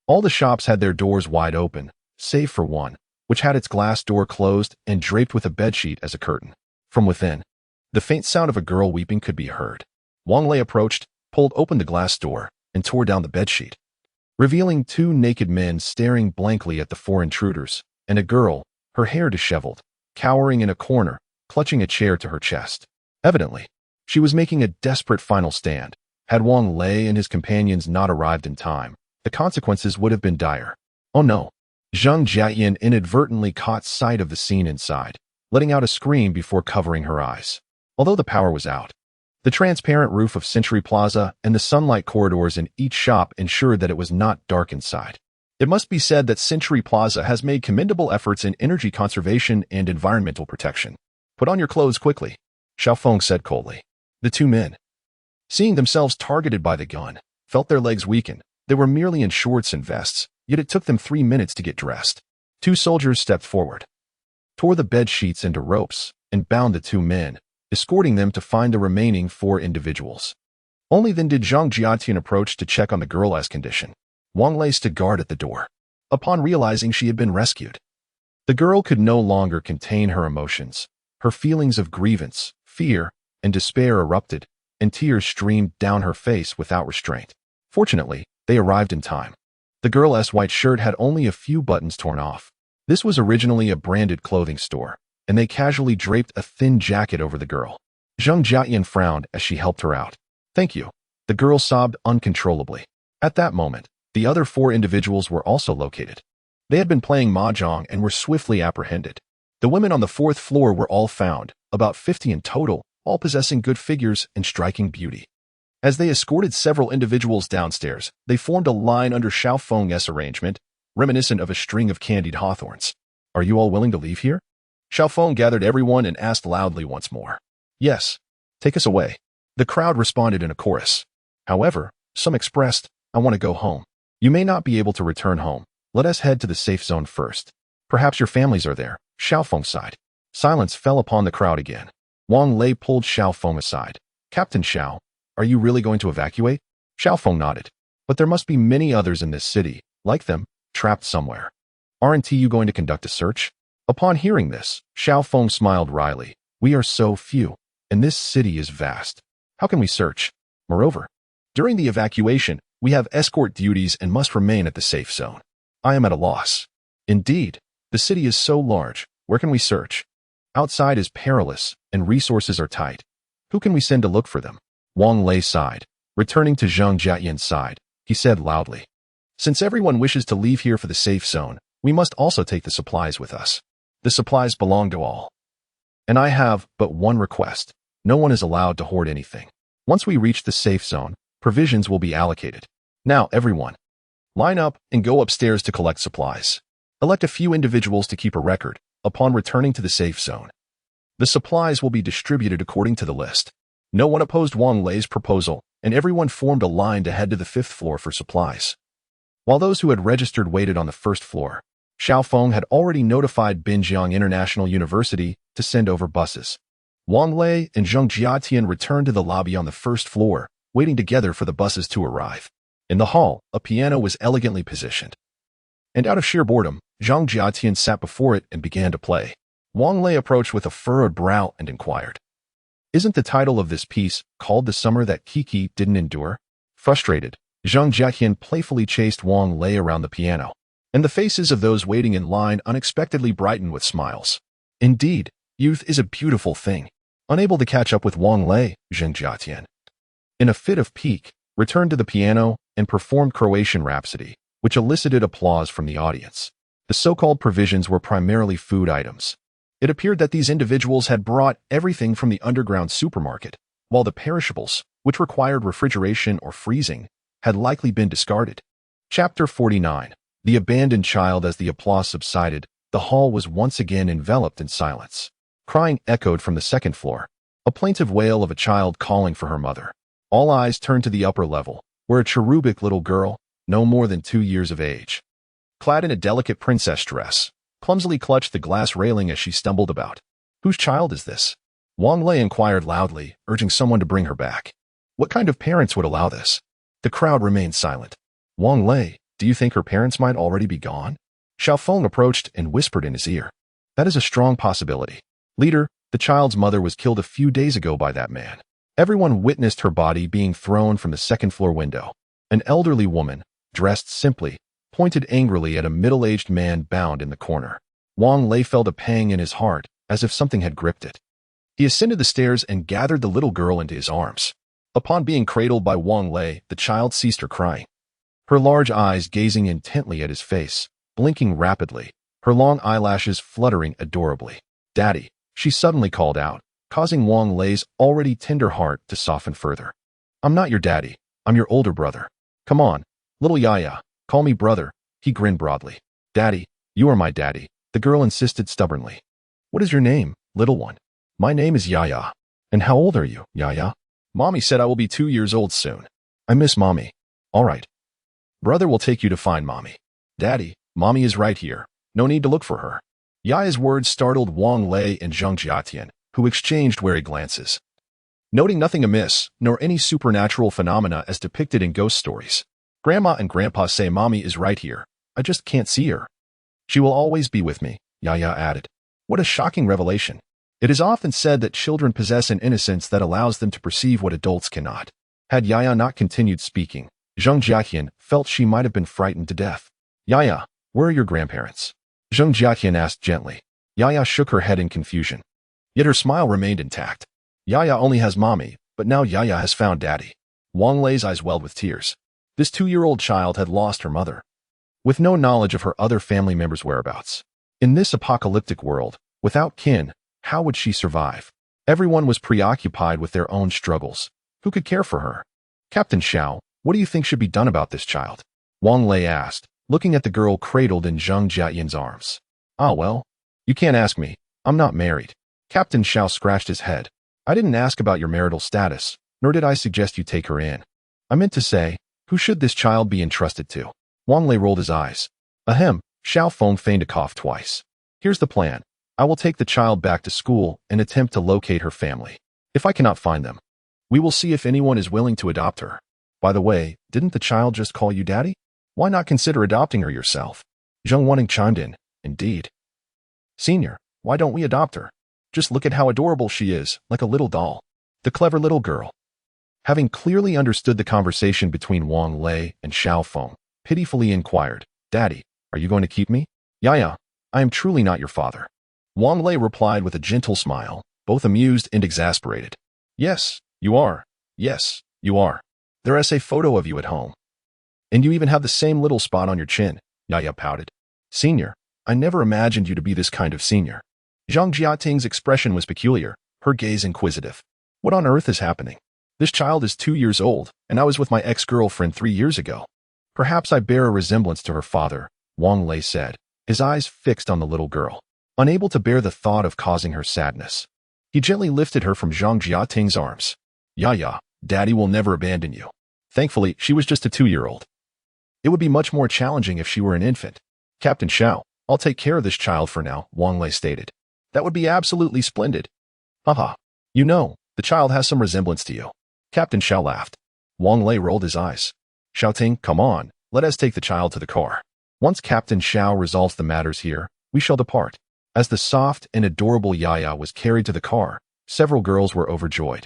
All the shops had their doors wide open, save for one, which had its glass door closed and draped with a bedsheet as a curtain. From within, the faint sound of a girl weeping could be heard. Wang Lei approached, pulled open the glass door, and tore down the bedsheet, revealing 2 naked men staring blankly at the 4 intruders, and a girl, her hair disheveled, cowering in a corner, clutching a chair to her chest. Evidently, she was making a desperate final stand. Had Wang Lei and his companions not arrived in time, the consequences would have been dire. Oh no! Zhang Jiayan inadvertently caught sight of the scene inside, letting out a scream before covering her eyes. Although the power was out, the transparent roof of Century Plaza and the sunlight corridors in each shop ensured that it was not dark inside. It must be said that Century Plaza has made commendable efforts in energy conservation and environmental protection. "Put on your clothes quickly," Xiaofeng said coldly. The 2 men, seeing themselves targeted by the gun, felt their legs weaken. They were merely in shorts and vests, yet it took them 3 minutes to get dressed. 2 soldiers stepped forward, tore the bed sheets into ropes, and bound the 2 men, escorting them to find the remaining 4 individuals. Only then did Zhang Jiatian approach to check on the girl's condition. Wang Lei stood guard at the door. Upon realizing she had been rescued, the girl could no longer contain her emotions. Her feelings of grievance, fear, and despair erupted, and tears streamed down her face without restraint. Fortunately, they arrived in time. The girl's white shirt had only a few buttons torn off. This was originally a branded clothing store, and they casually draped a thin jacket over the girl. Zhang Jiayan frowned as she helped her out. "Thank you." The girl sobbed uncontrollably. At that moment, the other 4 individuals were also located. They had been playing mahjong and were swiftly apprehended. The women on the 4th floor were all found, about 50 in total, all possessing good figures and striking beauty. As they escorted several individuals downstairs, they formed a line under Xiaofeng's arrangement, reminiscent of a string of candied hawthorns. "Are you all willing to leave here?" Xiaofeng gathered everyone and asked loudly once more. "Yes. Take us away." The crowd responded in a chorus. However, some expressed, "I want to go home." "You may not be able to return home. Let us head to the safe zone first. Perhaps your families are there," Xiaofeng sighed. Silence fell upon the crowd again. Wang Lei pulled Xiaofeng aside. "Captain Xiao, are you really going to evacuate?" Xiaofeng nodded. "But there must be many others in this city, like them, trapped somewhere. Aren't you going to conduct a search?" Upon hearing this, Xiaofeng smiled wryly. "We are so few, and this city is vast. How can we search? Moreover, during the evacuation, we have escort duties and must remain at the safe zone. I am at a loss." "Indeed, the city is so large. Where can we search? Outside is perilous, and resources are tight. Who can we send to look for them?" Wang Lei sighed. Returning to Zhang Jiayan's side, he said loudly, "Since everyone wishes to leave here for the safe zone, we must also take the supplies with us. The supplies belong to all. And I have but one request. No one is allowed to hoard anything. Once we reach the safe zone, provisions will be allocated. Now, everyone, line up and go upstairs to collect supplies. Elect a few individuals to keep a record. Upon returning to the safe zone, the supplies will be distributed according to the list." No one opposed Wang Lei's proposal, and everyone formed a line to head to the 5th floor for supplies. While those who had registered waited on the 1st floor, Xiaofeng had already notified Binjiang International University to send over buses. Wang Lei and Zheng Jiatian returned to the lobby on the first floor, waiting together for the buses to arrive. In the hall, a piano was elegantly positioned. And out of sheer boredom, Zheng Jiatian sat before it and began to play. Wang Lei approached with a furrowed brow and inquired, "Isn't the title of this piece called The Summer That Kiki Didn't Endure?" Frustrated, Zheng Jiatian playfully chased Wang Lei around the piano, and the faces of those waiting in line unexpectedly brightened with smiles. Indeed, youth is a beautiful thing. Unable to catch up with Wang Lei, Zheng Jiatian, in a fit of pique, returned to the piano and performed Croatian Rhapsody, which elicited applause from the audience. The so-called provisions were primarily food items. It appeared that these individuals had brought everything from the underground supermarket, while the perishables, which required refrigeration or freezing, had likely been discarded. Chapter 49. The Abandoned Child. As the applause subsided, the hall was once again enveloped in silence. Crying echoed from the second floor, a plaintive wail of a child calling for her mother. All eyes turned to the upper level, where a cherubic little girl, no more than 2 years of age, clad in a delicate princess dress, clumsily clutched the glass railing as she stumbled about. "Whose child is this?" Wang Lei inquired loudly, urging someone to bring her back. What kind of parents would allow this? The crowd remained silent. "Wang Lei, do you think her parents might already be gone?" Xiaofeng approached and whispered in his ear. "That is a strong possibility. Leader, the child's mother was killed a few days ago by that man." Everyone witnessed her body being thrown from the second-floor window. An elderly woman, dressed simply, pointed angrily at a middle-aged man bound in the corner. Wang Lei felt a pang in his heart, as if something had gripped it. He ascended the stairs and gathered the little girl into his arms. Upon being cradled by Wang Lei, the child ceased her crying. Her large eyes gazing intently at his face, blinking rapidly, her long eyelashes fluttering adorably. "Daddy," she suddenly called out, causing Wang Lei's already tender heart to soften further. "I'm not your daddy, I'm your older brother. Come on, little Yaya, call me brother," he grinned broadly. "Daddy, you are my daddy," the girl insisted stubbornly. "What is your name, little one?" "My name is Yaya." "And how old are you, Yaya?" "Mommy said I will be 2 years old soon." "I miss Mommy." "All right. Brother will take you to find Mommy." "Daddy, Mommy is right here. No need to look for her." Yaya's words startled Wang Lei and Zheng Jiatian, who exchanged wary glances. Noting nothing amiss, nor any supernatural phenomena as depicted in ghost stories. "Grandma and Grandpa say Mommy is right here. I just can't see her." "She will always be with me," Yaya added. What a shocking revelation. It is often said that children possess an innocence that allows them to perceive what adults cannot. Had Yaya not continued speaking, Zheng Jiatian felt she might have been frightened to death. "Yaya, where are your grandparents?" Zheng Jiatian asked gently. Yaya shook her head in confusion. Yet her smile remained intact. "Yaya only has Mommy, but now Yaya has found Daddy." Wang Lei's eyes welled with tears. This 2-year-old child had lost her mother, with no knowledge of her other family members' whereabouts. In this apocalyptic world, without kin, how would she survive? Everyone was preoccupied with their own struggles. Who could care for her? "Captain Xiao, what do you think should be done about this child?" Wang Lei asked, looking at the girl cradled in Zheng Jiatian's arms. "Ah well, you can't ask me. I'm not married." Captain Xiao scratched his head. "I didn't ask about your marital status, nor did I suggest you take her in. I meant to say, who should this child be entrusted to?" Wang Lei rolled his eyes. "Ahem," Xiaofeng feigned to cough twice. "Here's the plan. I will take the child back to school and attempt to locate her family. If I cannot find them, we will see if anyone is willing to adopt her. By the way, didn't the child just call you daddy? Why not consider adopting her yourself?" Zheng Wanning chimed in. "Indeed. Senior, why don't we adopt her? Just look at how adorable she is, like a little doll." The clever little girl, having clearly understood the conversation between Wang Lei and Xiaofeng, pitifully inquired, "Daddy, are you going to keep me?" "Yaya, I am truly not your father." Wang Lei replied with a gentle smile, both amused and exasperated. "Yes, you are. Yes, you are. There is a photo of you at home. And you even have the same little spot on your chin," Yaya pouted. "Senior, I never imagined you to be this kind of senior." Zhang Jiating's expression was peculiar, her gaze inquisitive. "What on earth is happening? This child is 2 years old, and I was with my ex-girlfriend 3 years ago. Perhaps I bear a resemblance to her father," Wang Lei said, his eyes fixed on the little girl, unable to bear the thought of causing her sadness. He gently lifted her from Zhang Jiating's arms. "Yaya, Daddy will never abandon you." Thankfully, she was just a 2-year-old. It would be much more challenging if she were an infant. "Captain Xiao, I'll take care of this child for now," Wang Lei stated. "That would be absolutely splendid." "Haha. You know, the child has some resemblance to you. Captain Xiao laughed. Wang Lei rolled his eyes. Shouting, come on, let us take the child to the car. Once Captain Xiao resolves the matters here, we shall depart. As the soft and adorable Yaya was carried to the car, several girls were overjoyed.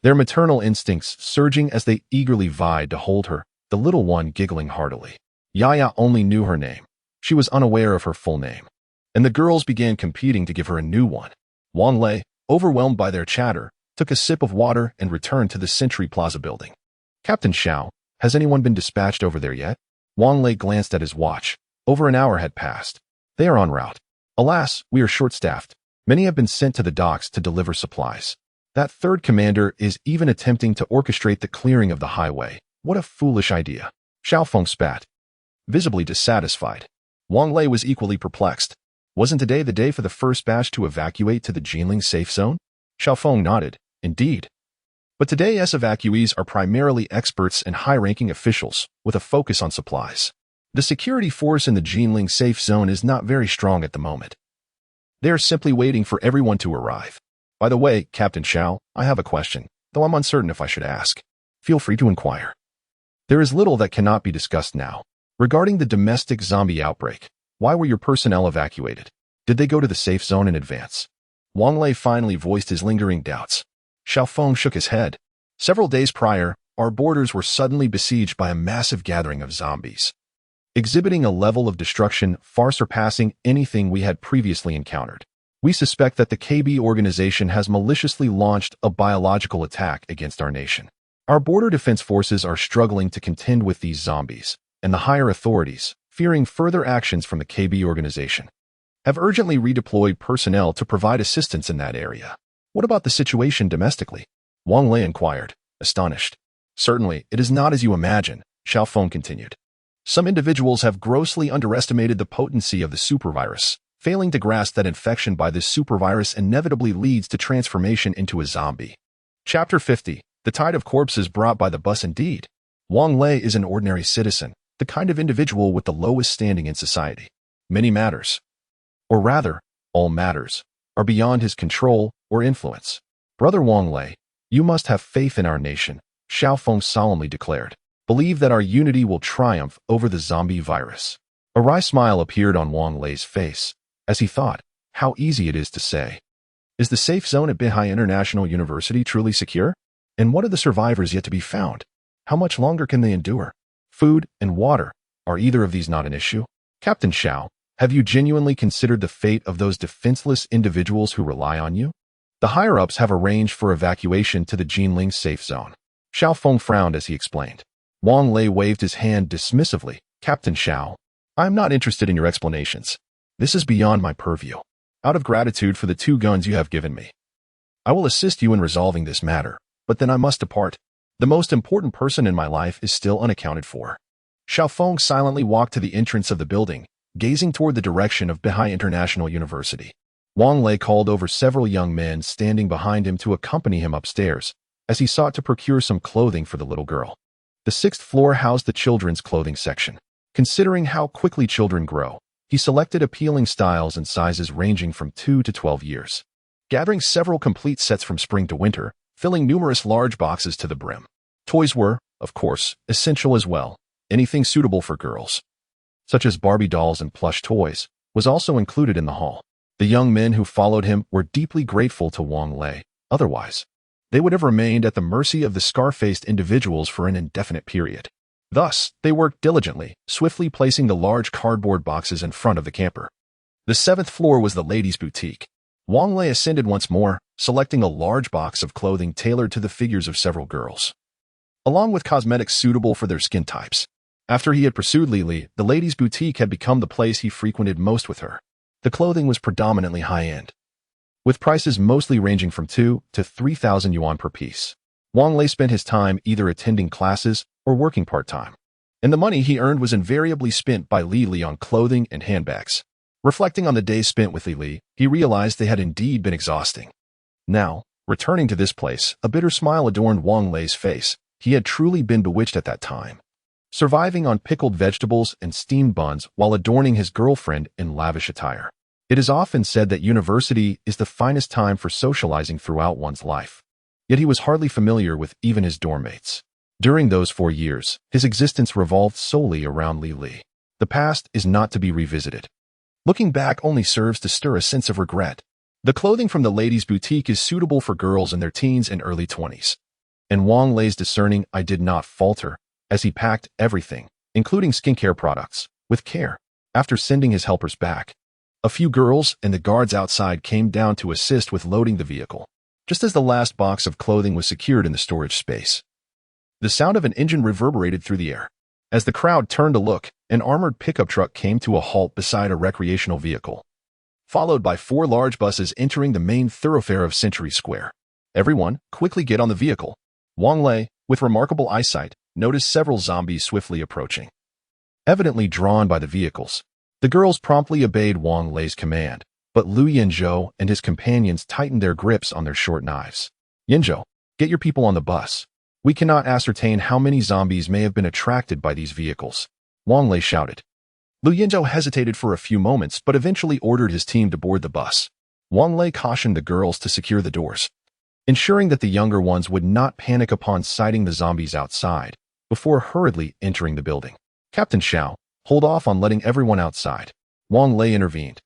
Their maternal instincts surging as they eagerly vied to hold her, the little one giggling heartily. Yaya only knew her name. She was unaware of her full name. And the girls began competing to give her a new one. Wang Lei, overwhelmed by their chatter, took a sip of water and returned to the Century Plaza building. Captain Xiao, has anyone been dispatched over there yet? Wang Lei glanced at his watch. Over an hour had passed. They are en route. Alas, we are short-staffed. Many have been sent to the docks to deliver supplies. That third commander is even attempting to orchestrate the clearing of the highway. What a foolish idea. Xiaofeng spat. Visibly dissatisfied. Wang Lei was equally perplexed. Wasn't today the day for the first batch to evacuate to the Jinling safe zone? Xiaofeng nodded. Indeed. But today's evacuees are primarily experts and high-ranking officials, with a focus on supplies. The security force in the Jinling safe zone is not very strong at the moment. They are simply waiting for everyone to arrive. By the way, Captain Xiao, I have a question, though I'm uncertain if I should ask. Feel free to inquire. There is little that cannot be discussed now. Regarding the domestic zombie outbreak, why were your personnel evacuated? Did they go to the safe zone in advance? Wang Lei finally voiced his lingering doubts. Xiaofeng shook his head. Several days prior, our borders were suddenly besieged by a massive gathering of zombies, exhibiting a level of destruction far surpassing anything we had previously encountered. We suspect that the KB organization has maliciously launched a biological attack against our nation. Our border defense forces are struggling to contend with these zombies, and the higher authorities, fearing further actions from the KB organization, have urgently redeployed personnel to provide assistance in that area. What about the situation domestically? Wang Lei inquired, astonished. Certainly, it is not as you imagine, Xiaofeng continued. Some individuals have grossly underestimated the potency of the supervirus, failing to grasp that infection by this supervirus inevitably leads to transformation into a zombie. Chapter 50. The tide of corpses brought by the bus indeed. Wang Lei is an ordinary citizen, the kind of individual with the lowest standing in society. Many matters, or rather, all matters, are beyond his control or influence. Brother Wang Lei, you must have faith in our nation, Xiaofeng solemnly declared. Believe that our unity will triumph over the zombie virus. A wry smile appeared on Wang Lei's face, as he thought, how easy it is to say. Is the safe zone at Beihai International University truly secure? And what are the survivors yet to be found? How much longer can they endure? Food and water, are either of these not an issue? Captain Xiao, have you genuinely considered the fate of those defenseless individuals who rely on you? The higher-ups have arranged for evacuation to the Jinling safe zone. Xiaofeng frowned as he explained. Wang Lei waved his hand dismissively. Captain Xiao, I am not interested in your explanations. This is beyond my purview. Out of gratitude for the 2 guns you have given me, I will assist you in resolving this matter, but then I must depart. The most important person in my life is still unaccounted for. Xiaofeng silently walked to the entrance of the building, gazing toward the direction of Beihai International University. Wang Lei called over several young men standing behind him to accompany him upstairs, as he sought to procure some clothing for the little girl. The 6th floor housed the children's clothing section. Considering how quickly children grow, he selected appealing styles and sizes ranging from 2 to 12 years, gathering several complete sets from spring to winter, filling numerous large boxes to the brim. Toys were, of course, essential as well. Anything suitable for girls, such as Barbie dolls and plush toys, was also included in the haul. The young men who followed him were deeply grateful to Wang Lei. Otherwise, they would have remained at the mercy of the scar-faced individuals for an indefinite period. Thus, they worked diligently, swiftly placing the large cardboard boxes in front of the camper. The 7th floor was the ladies' boutique. Wang Lei ascended once more, selecting a large box of clothing tailored to the figures of several girls, along with cosmetics suitable for their skin types. After he had pursued Lili, the ladies' boutique had become the place he frequented most with her. The clothing was predominantly high-end, with prices mostly ranging from 2 to 3,000 yuan per piece. Wang Lei spent his time either attending classes or working part-time, and the money he earned was invariably spent by Lili on clothing and handbags. Reflecting on the days spent with Lili, he realized they had indeed been exhausting. Now, returning to this place, a bitter smile adorned Wang Lei's face. He had truly been bewitched at that time, surviving on pickled vegetables and steamed buns while adorning his girlfriend in lavish attire. It is often said that university is the finest time for socializing throughout one's life. Yet he was hardly familiar with even his dorm mates. During those 4 years, his existence revolved solely around Li. The past is not to be revisited. Looking back only serves to stir a sense of regret. The clothing from the ladies' boutique is suitable for girls in their teens and early 20s. And Wang Lei's discerning eye did not falter as he packed everything, including skincare products, with care. After sending his helpers back, a few girls and the guards outside came down to assist with loading the vehicle, just as the last box of clothing was secured in the storage space. The sound of an engine reverberated through the air. As the crowd turned to look, an armored pickup truck came to a halt beside a recreational vehicle, followed by 4 large buses entering the main thoroughfare of Century Square. Everyone, quickly get on the vehicle. Wang Lei, with remarkable eyesight, noticed several zombies swiftly approaching. Evidently drawn by the vehicles, the girls promptly obeyed Wang Lei's command, but Lu Yinzhou and his companions tightened their grips on their short knives. Yinzhou, get your people on the bus. We cannot ascertain how many zombies may have been attracted by these vehicles, Wang Lei shouted. Lu Yinzhou hesitated for a few moments but eventually ordered his team to board the bus. Wang Lei cautioned the girls to secure the doors, ensuring that the younger ones would not panic upon sighting the zombies outside before hurriedly entering the building. Captain Xiao, hold off on letting everyone outside, Wang Lei intervened,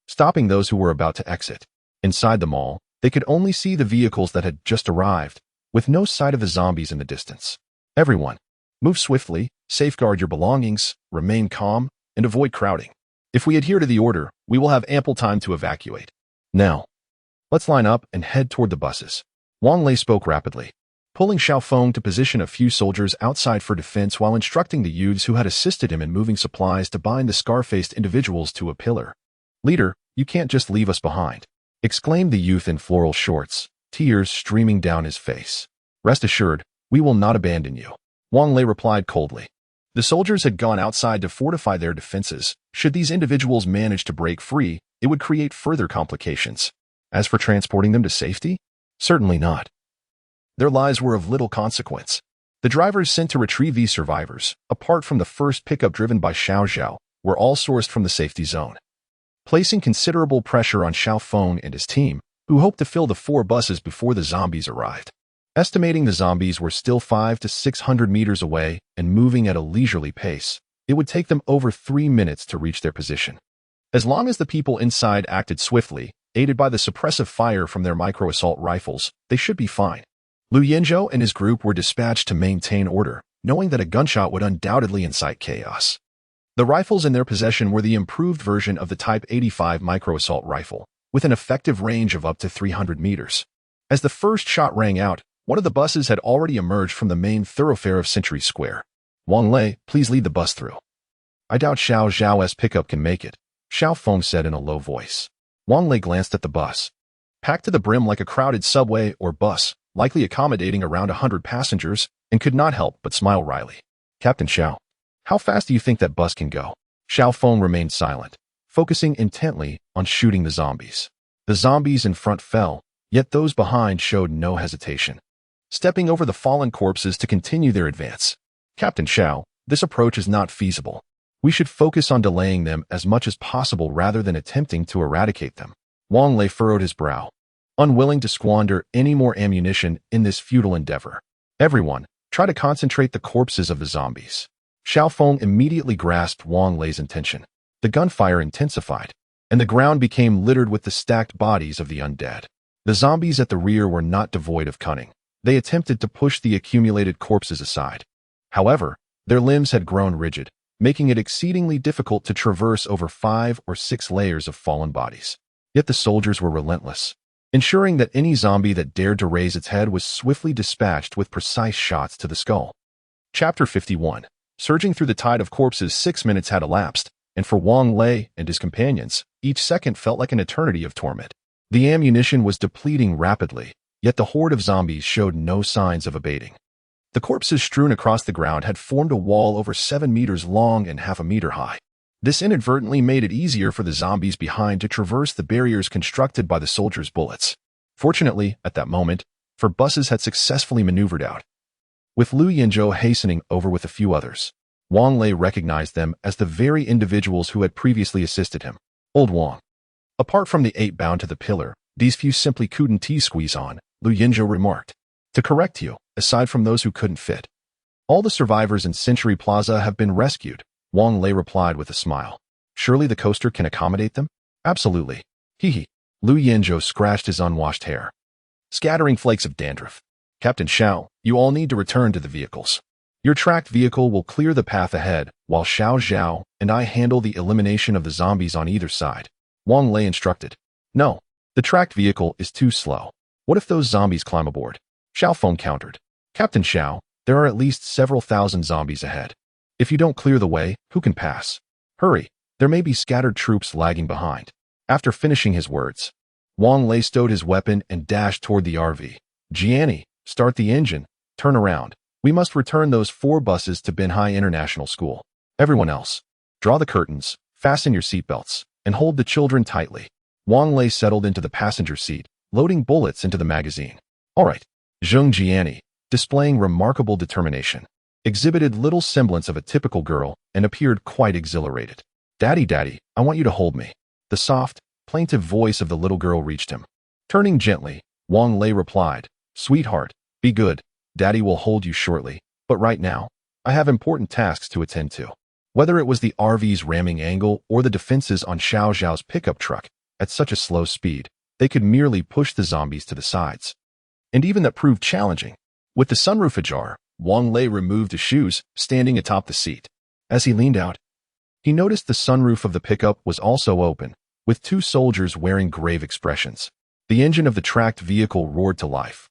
stopping those who were about to exit. Inside the mall, they could only see the vehicles that had just arrived, with no sight of the zombies in the distance. Everyone, move swiftly, safeguard your belongings, remain calm, and avoid crowding. If we adhere to the order, we will have ample time to evacuate. Now, let's line up and head toward the buses. Wang Lei spoke rapidly, pulling Xiao Feng to position a few soldiers outside for defense while instructing the youths who had assisted him in moving supplies to bind the scar-faced individuals to a pillar. Leader, you can't just leave us behind, exclaimed the youth in floral shorts, tears streaming down his face. Rest assured, we will not abandon you, Wang Lei replied coldly. The soldiers had gone outside to fortify their defenses. Should these individuals manage to break free, it would create further complications. As for transporting them to safety, certainly not. Their lives were of little consequence. The drivers sent to retrieve these survivors, apart from the first pickup driven by Xiao Zhao, were all sourced from the safety zone, placing considerable pressure on Xiao Feng and his team, who hoped to fill the 4 buses before the zombies arrived. Estimating the zombies were still 500 to 600 meters away and moving at a leisurely pace, it would take them over 3 minutes to reach their position. As long as the people inside acted swiftly, aided by the suppressive fire from their micro-assault rifles, they should be fine. Lu Yinzhou and his group were dispatched to maintain order, knowing that a gunshot would undoubtedly incite chaos. The rifles in their possession were the improved version of the Type 85 micro-assault rifle, with an effective range of up to 300 meters. As the first shot rang out, one of the buses had already emerged from the main thoroughfare of Century Square. Wang Lei, please lead the bus through. I doubt Xiao Zhao's pickup can make it, Xiao Feng said in a low voice. Wang Lei glanced at the bus, packed to the brim like a crowded subway or bus, likely accommodating around 100 passengers, and could not help but smile wryly. Captain Xiao, how fast do you think that bus can go? Xiao Feng remained silent, focusing intently on shooting the zombies. The zombies in front fell, yet those behind showed no hesitation, stepping over the fallen corpses to continue their advance. Captain Xiao, this approach is not feasible. We should focus on delaying them as much as possible rather than attempting to eradicate them. Wang Lei furrowed his brow, unwilling to squander any more ammunition in this futile endeavor. Everyone, try to concentrate the corpses of the zombies. Xiao Feng immediately grasped Wang Lei's intention. The gunfire intensified, and the ground became littered with the stacked bodies of the undead. The zombies at the rear were not devoid of cunning. They attempted to push the accumulated corpses aside. However, their limbs had grown rigid, making it exceedingly difficult to traverse over 5 or 6 layers of fallen bodies. Yet the soldiers were relentless, ensuring that any zombie that dared to raise its head was swiftly dispatched with precise shots to the skull. Chapter 51. Surging through the tide of corpses, 6 minutes had elapsed, and for Wang Lei and his companions, each second felt like an eternity of torment. The ammunition was depleting rapidly, yet the horde of zombies showed no signs of abating. The corpses strewn across the ground had formed a wall over 7 meters long and half a meter high. This inadvertently made it easier for the zombies behind to traverse the barriers constructed by the soldiers' bullets. Fortunately, at that moment, 4 buses had successfully maneuvered out, with Lu Yinzhou hastening over with a few others. Wang Lei recognized them as the very individuals who had previously assisted him. Old Wang, Apart from the 8 bound to the pillar, these few simply couldn't T-squeeze on, Lu Yinzhou remarked. To correct you, aside from those who couldn't fit, all the survivors in Century Plaza have been rescued, Wang Lei replied with a smile. Surely the coaster can accommodate them? Absolutely. Hee. Lu Yinzhou scratched his unwashed hair, scattering flakes of dandruff. Captain Xiao, you all need to return to the vehicles. Your tracked vehicle will clear the path ahead, while Xiao Zhao and I handle the elimination of the zombies on either side, Wang Lei instructed. No, the tracked vehicle is too slow. What if those zombies climb aboard? Xiao Feng countered. Captain Xiao, there are at least several thousand zombies ahead. If you don't clear the way, who can pass? Hurry, there may be scattered troops lagging behind. After finishing his words, Wang Lei stowed his weapon and dashed toward the RV. Jianni, start the engine, turn around. We must return those 4 buses to Binhai International School. Everyone else, draw the curtains, fasten your seatbelts, and hold the children tightly. Wang Lei settled into the passenger seat, loading bullets into the magazine. All right. Zheng Jianni, displaying remarkable determination, exhibited little semblance of a typical girl and appeared quite exhilarated. Daddy, I want you to hold me. The soft, plaintive voice of the little girl reached him. Turning gently, Wang Lei replied, Sweetheart, be good. Daddy will hold you shortly, but right now, I have important tasks to attend to. Whether it was the RV's ramming angle or the defenses on Xiao Zhao's pickup truck, at such a slow speed, they could merely push the zombies to the sides. And even that proved challenging. With the sunroof ajar, Wang Lei removed his shoes, standing atop the seat. As he leaned out, he noticed the sunroof of the pickup was also open, with 2 soldiers wearing grave expressions. The engine of the tracked vehicle roared to life.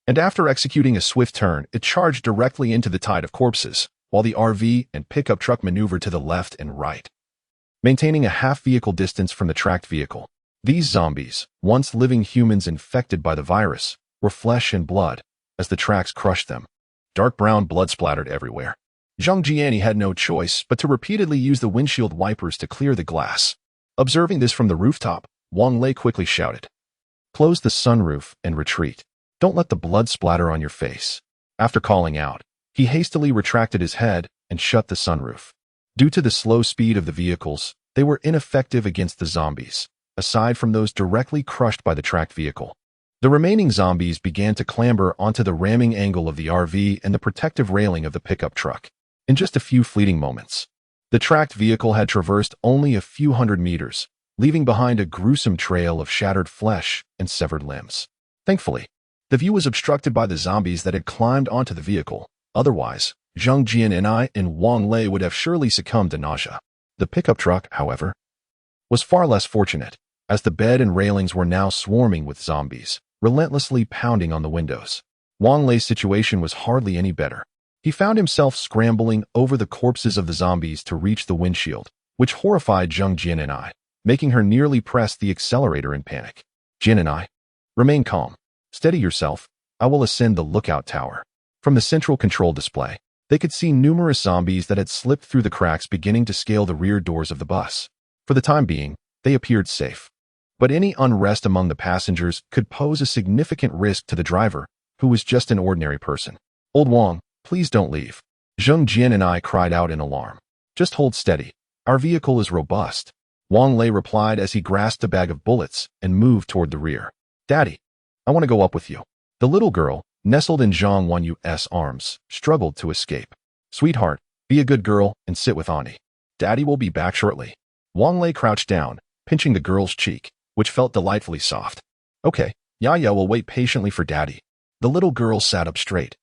And after executing a swift turn, it charged directly into the tide of corpses, while the RV and pickup truck maneuvered to the left and right, maintaining a half-vehicle distance from the tracked vehicle. These zombies, once living humans infected by the virus, were flesh and blood, as the tracks crushed them. Dark brown blood splattered everywhere. Zheng Jianni had no choice but to repeatedly use the windshield wipers to clear the glass. Observing this from the rooftop, Wang Lei quickly shouted, Close the sunroof and retreat. Don't let the blood splatter on your face. After calling out, he hastily retracted his head and shut the sunroof. Due to the slow speed of the vehicles, they were ineffective against the zombies, aside from those directly crushed by the tracked vehicle. The remaining zombies began to clamber onto the ramming angle of the RV and the protective railing of the pickup truck. In just a few fleeting moments, the tracked vehicle had traversed only a few hundred meters, leaving behind a gruesome trail of shattered flesh and severed limbs. Thankfully, the view was obstructed by the zombies that had climbed onto the vehicle. Otherwise, Zheng Jianni and Wang Lei would have surely succumbed to nausea. The pickup truck, however, was far less fortunate, as the bed and railings were now swarming with zombies, relentlessly pounding on the windows. Wang Lei's situation was hardly any better. He found himself scrambling over the corpses of the zombies to reach the windshield, which horrified Zheng Jianni, making her nearly press the accelerator in panic. Jianni, remain calm. Steady yourself. I will ascend the lookout tower. From the central control display, they could see numerous zombies that had slipped through the cracks beginning to scale the rear doors of the bus. For the time being, they appeared safe. But any unrest among the passengers could pose a significant risk to the driver, who was just an ordinary person. Old Wang, please don't leave. Zheng Jianni cried out in alarm. Just hold steady. Our vehicle is robust. Wang Lei replied as he grasped a bag of bullets and moved toward the rear. Daddy, I want to go up with you. The little girl, nestled in Zhang Wanyu's arms, struggled to escape. Sweetheart, be a good girl and sit with Auntie. Daddy will be back shortly. Wang Lei crouched down, pinching the girl's cheek, which felt delightfully soft. Okay, Yaya will wait patiently for Daddy. The little girl sat up straight,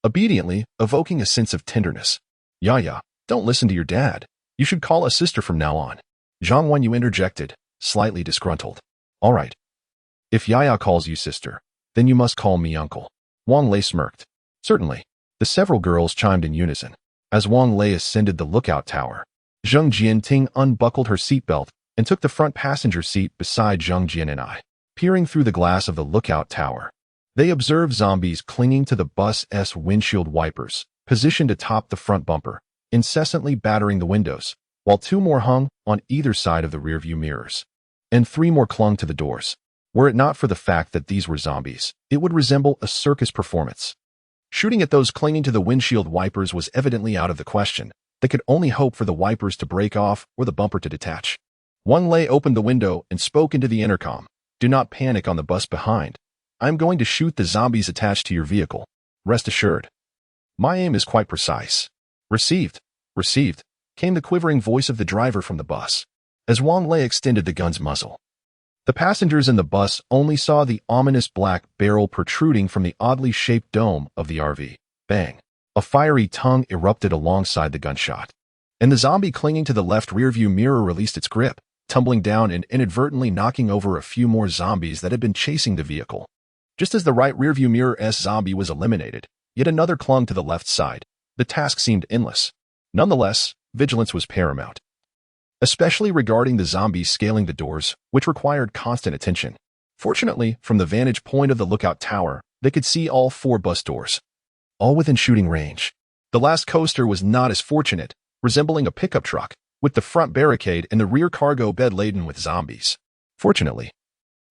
obediently evoking a sense of tenderness. Yaya, don't listen to your dad. You should call us sister from now on. Zhang Wanyu interjected, slightly disgruntled. All right. If Yaya calls you sister, then you must call me uncle. Wang Lei smirked. Certainly. The several girls chimed in unison. As Wang Lei ascended the lookout tower, Zheng Jianting unbuckled her seatbelt and took the front passenger seat beside Zheng Jianni. Peering through the glass of the lookout tower, they observed zombies clinging to the bus's windshield wipers, positioned atop the front bumper, incessantly battering the windows, while 2 more hung on either side of the rearview mirrors, and 3 more clung to the doors. Were it not for the fact that these were zombies, it would resemble a circus performance. Shooting at those clinging to the windshield wipers was evidently out of the question. They could only hope for the wipers to break off or the bumper to detach. Wang Lei opened the window and spoke into the intercom. Do not panic on the bus behind. I'm going to shoot the zombies attached to your vehicle. Rest assured. My aim is quite precise. Received. Received, came the quivering voice of the driver from the bus, as Wang Lei extended the gun's muzzle. The passengers in the bus only saw the ominous black barrel protruding from the oddly shaped dome of the RV. Bang! A fiery tongue erupted alongside the gunshot, and the zombie clinging to the left rearview mirror released its grip, tumbling down and inadvertently knocking over a few more zombies that had been chasing the vehicle. Just as the right rearview mirror zombie was eliminated, yet another clung to the left side. The task seemed endless. Nonetheless, vigilance was paramount, especially regarding the zombies scaling the doors, which required constant attention. Fortunately, from the vantage point of the lookout tower, they could see all 4 bus doors, all within shooting range. The last coaster was not as fortunate, resembling a pickup truck, with the front barricade and the rear cargo bed laden with zombies. Fortunately,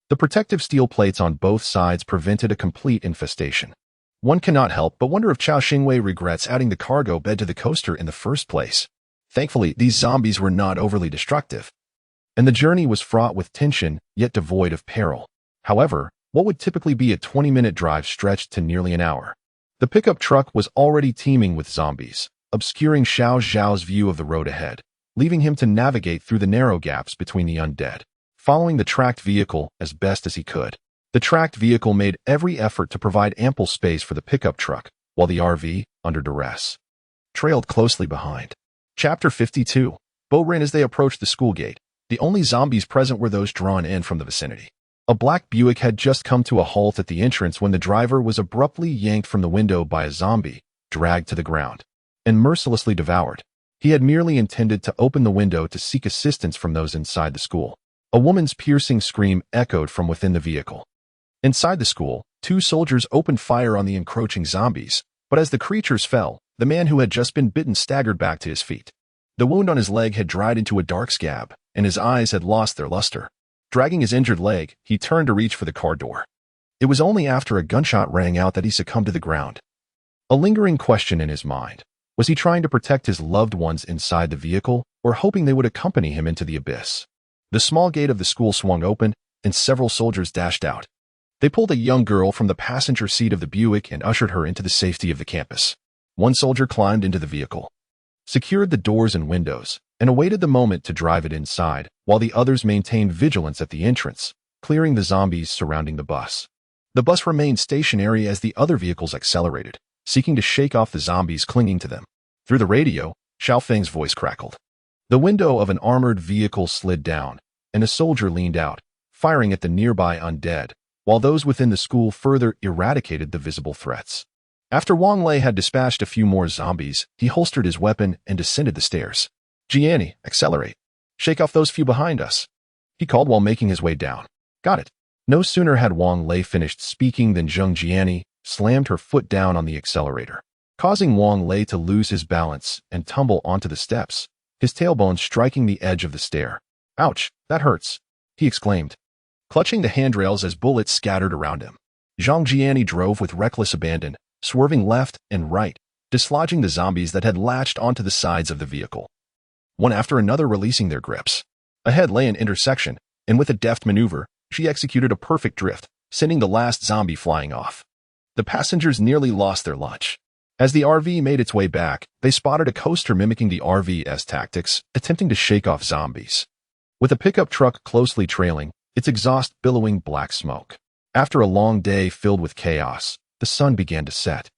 the protective steel plates on both sides prevented a complete infestation. One cannot help but wonder if Chao Xingwei regrets adding the cargo bed to the coaster in the first place. Thankfully, these zombies were not overly destructive, and the journey was fraught with tension, yet devoid of peril. However, what would typically be a 20-minute drive stretched to nearly an hour. The pickup truck was already teeming with zombies, obscuring Xiao Zhao's view of the road ahead, leaving him to navigate through the narrow gaps between the undead, following the tracked vehicle as best as he could. The tracked vehicle made every effort to provide ample space for the pickup truck, while the RV, under duress, trailed closely behind. Chapter 52. Bo Rin. As they approached the school gate, the only zombies present were those drawn in from the vicinity. A black Buick had just come to a halt at the entrance when the driver was abruptly yanked from the window by a zombie, dragged to the ground, and mercilessly devoured. He had merely intended to open the window to seek assistance from those inside the school. A woman's piercing scream echoed from within the vehicle. Inside the school, 2 soldiers opened fire on the encroaching zombies, but as the creatures fell, the man who had just been bitten staggered back to his feet. The wound on his leg had dried into a dark scab, and his eyes had lost their luster. Dragging his injured leg, he turned to reach for the car door. It was only after a gunshot rang out that he succumbed to the ground. A lingering question in his mind. Was he trying to protect his loved ones inside the vehicle, or hoping they would accompany him into the abyss? The small gate of the school swung open, and several soldiers dashed out. They pulled a young girl from the passenger seat of the Buick and ushered her into the safety of the campus. One soldier climbed into the vehicle, secured the doors and windows, and awaited the moment to drive it inside, while the others maintained vigilance at the entrance, clearing the zombies surrounding the bus. The bus remained stationary as the other vehicles accelerated, seeking to shake off the zombies clinging to them. Through the radio, Xiao Feng's voice crackled. The window of an armored vehicle slid down, and a soldier leaned out, firing at the nearby undead, while those within the school further eradicated the visible threats. After Wang Lei had dispatched a few more zombies, he holstered his weapon and descended the stairs. Jianni, accelerate. Shake off those few behind us, he called while making his way down. Got it. No sooner had Wang Lei finished speaking than Zheng Jianni slammed her foot down on the accelerator, causing Wang Lei to lose his balance and tumble onto the steps, his tailbone striking the edge of the stair. Ouch, that hurts, he exclaimed, clutching the handrails as bullets scattered around him. Zhang Jianni drove with reckless abandon, swerving left and right, dislodging the zombies that had latched onto the sides of the vehicle, one after another releasing their grips. Ahead lay an intersection, and with a deft maneuver, she executed a perfect drift, sending the last zombie flying off. The passengers nearly lost their lunch. As the RV made its way back, they spotted a coaster mimicking the RV's tactics, attempting to shake off zombies. With a pickup truck closely trailing, its exhaust billowing black smoke. After a long day filled with chaos, the sun began to set,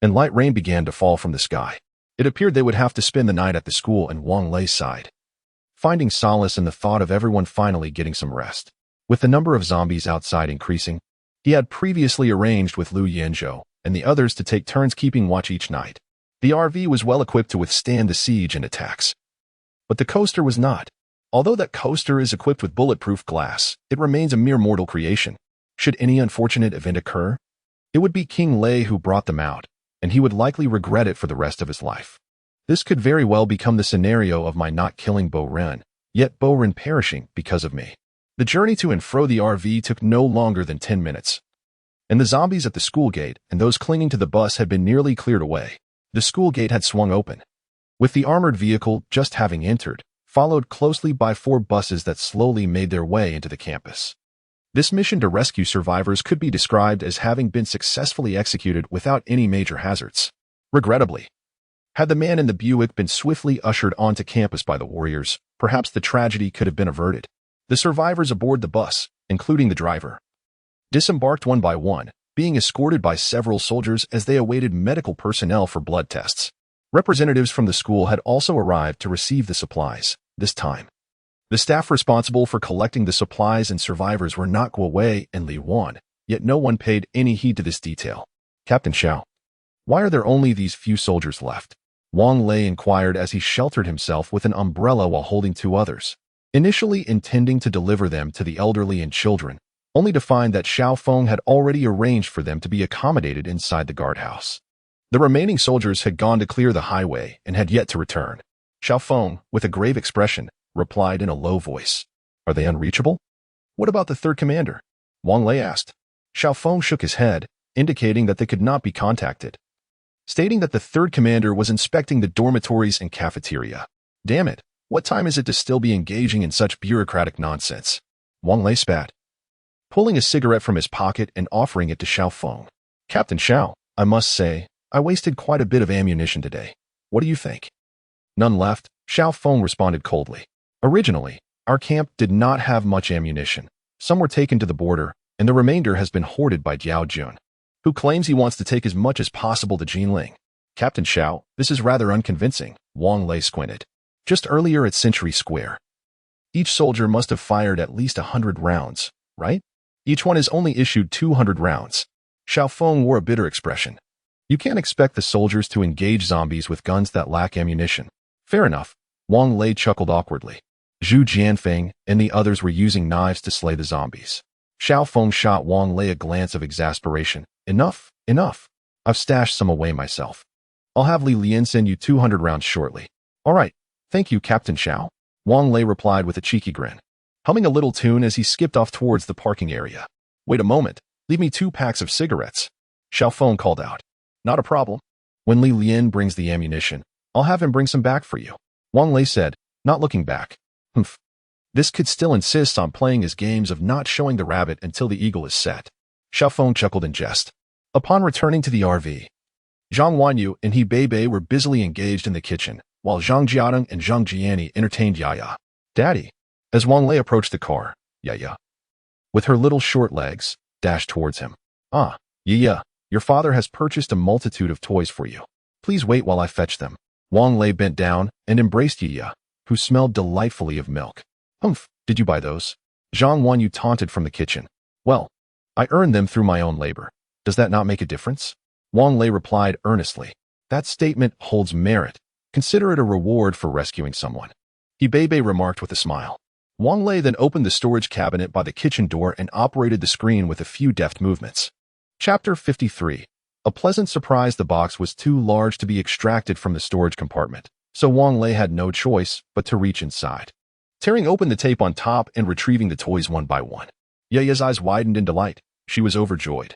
and light rain began to fall from the sky. It appeared they would have to spend the night at the school, and Wang Lei sighed, finding solace in the thought of everyone finally getting some rest. With the number of zombies outside increasing, he had previously arranged with Liu Yanzhou and the others to take turns keeping watch each night. The RV was well equipped to withstand the siege and attacks, but the coaster was not. Although that coaster is equipped with bulletproof glass, it remains a mere mortal creation. Should any unfortunate event occur, it would be King Lei who brought them out, and he would likely regret it for the rest of his life. This could very well become the scenario of my not killing Bo Ren, yet Bo Ren perishing because of me. The journey to and fro the RV took no longer than 10 minutes, and the zombies at the school gate and those clinging to the bus had been nearly cleared away. The school gate had swung open, with the armored vehicle just having entered, followed closely by 4 buses that slowly made their way into the campus. This mission to rescue survivors could be described as having been successfully executed without any major hazards. Regrettably, had the man in the Buick been swiftly ushered onto campus by the warriors, perhaps the tragedy could have been averted. The survivors aboard the bus, including the driver, disembarked one by one, being escorted by several soldiers as they awaited medical personnel for blood tests. Representatives from the school had also arrived to receive the supplies. This time, the staff responsible for collecting the supplies and survivors were not Guo Wei and Li Wan, yet no one paid any heed to this detail. Captain Xiao, why are there only these few soldiers left? Wang Lei inquired as he sheltered himself with an umbrella while holding 2 others, initially intending to deliver them to the elderly and children, only to find that Xiao Feng had already arranged for them to be accommodated inside the guardhouse. The remaining soldiers had gone to clear the highway and had yet to return. Xiao Feng, with a grave expression, replied in a low voice, "Are they unreachable?" "What about the 3rd commander?" Wang Lei asked. Xiao Feng shook his head, indicating that they could not be contacted, stating that the 3rd commander was inspecting the dormitories and cafeteria. "Damn it, what time is it to still be engaging in such bureaucratic nonsense?" Wang Lei spat, pulling a cigarette from his pocket and offering it to Xiao Feng. "Captain Xiao, I must say, I wasted quite a bit of ammunition today. What do you think?" "None left," Xiao Feng responded coldly. "Originally, our camp did not have much ammunition. Some were taken to the border, and the remainder has been hoarded by Jiao Jun, who claims he wants to take as much as possible to Jinling." "Captain Xiao, this is rather unconvincing," Wang Lei squinted. "Just earlier at Century Square, each soldier must have fired at least 100 rounds, right? Each one has only issued 200 rounds. Xiao Feng wore a bitter expression. "You can't expect the soldiers to engage zombies with guns that lack ammunition." "Fair enough," Wang Lei chuckled awkwardly. Zhu Jianfeng and the others were using knives to slay the zombies. Xiao Feng shot Wang Lei a glance of exasperation. "Enough, enough. I've stashed some away myself. I'll have Li Lian send you 200 rounds shortly." "All right, thank you, Captain Xiao," Wang Lei replied with a cheeky grin, humming a little tune as he skipped off towards the parking area. "Wait a moment, leave me 2 packs of cigarettes," Xiao Feng called out. "Not a problem. When Li Lian brings the ammunition, I'll have him bring some back for you," Wang Lei said, not looking back. "Humph. This kid still insists on playing his games of not showing the rabbit until the eagle is set." Xiao Feng chuckled in jest. Upon returning to the RV, Zhang Wanyu and He Beibei were busily engaged in the kitchen, while Zhang Jiadong and Zhang Jiani entertained Yaya. "Daddy." As Wang Lei approached the car, Yaya, with her little short legs, dashed towards him. "Ah, Yaya, your father has purchased a multitude of toys for you. Please wait while I fetch them." Wang Lei bent down and embraced Yaya, who smelled delightfully of milk. "Humph, did you buy those?" Zhang Wanyu taunted from the kitchen. "Well, I earned them through my own labor. Does that not make a difference?" Wang Lei replied earnestly. "That statement holds merit. Consider it a reward for rescuing someone," He Beibei remarked with a smile. Wang Lei then opened the storage cabinet by the kitchen door and operated the screen with a few deft movements. Chapter 53. A pleasant surprise. The box was too large to be extracted from the storage compartment, so Wang Lei had no choice but to reach inside, tearing open the tape on top and retrieving the toys one by one. Yaya's eyes widened in delight. She was overjoyed,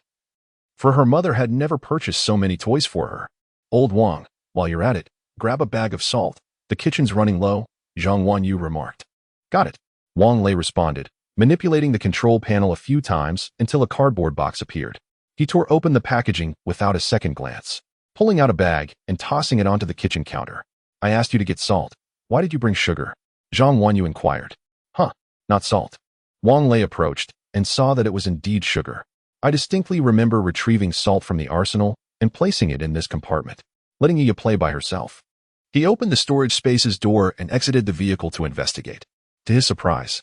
for her mother had never purchased so many toys for her. "Old Wang, while you're at it, grab a bag of salt. The kitchen's running low," Zhang Wanyu remarked. "Got it," Wang Lei responded, manipulating the control panel a few times until a cardboard box appeared. He tore open the packaging without a second glance, pulling out a bag and tossing it onto the kitchen counter. "I asked you to get salt. Why did you bring sugar?" Zhang Wanyu inquired. "Huh, not salt." Wang Lei approached and saw that it was indeed sugar. "I distinctly remember retrieving salt from the arsenal and placing it in this compartment, letting Iya play by herself." He opened the storage space's door and exited the vehicle to investigate. To his surprise,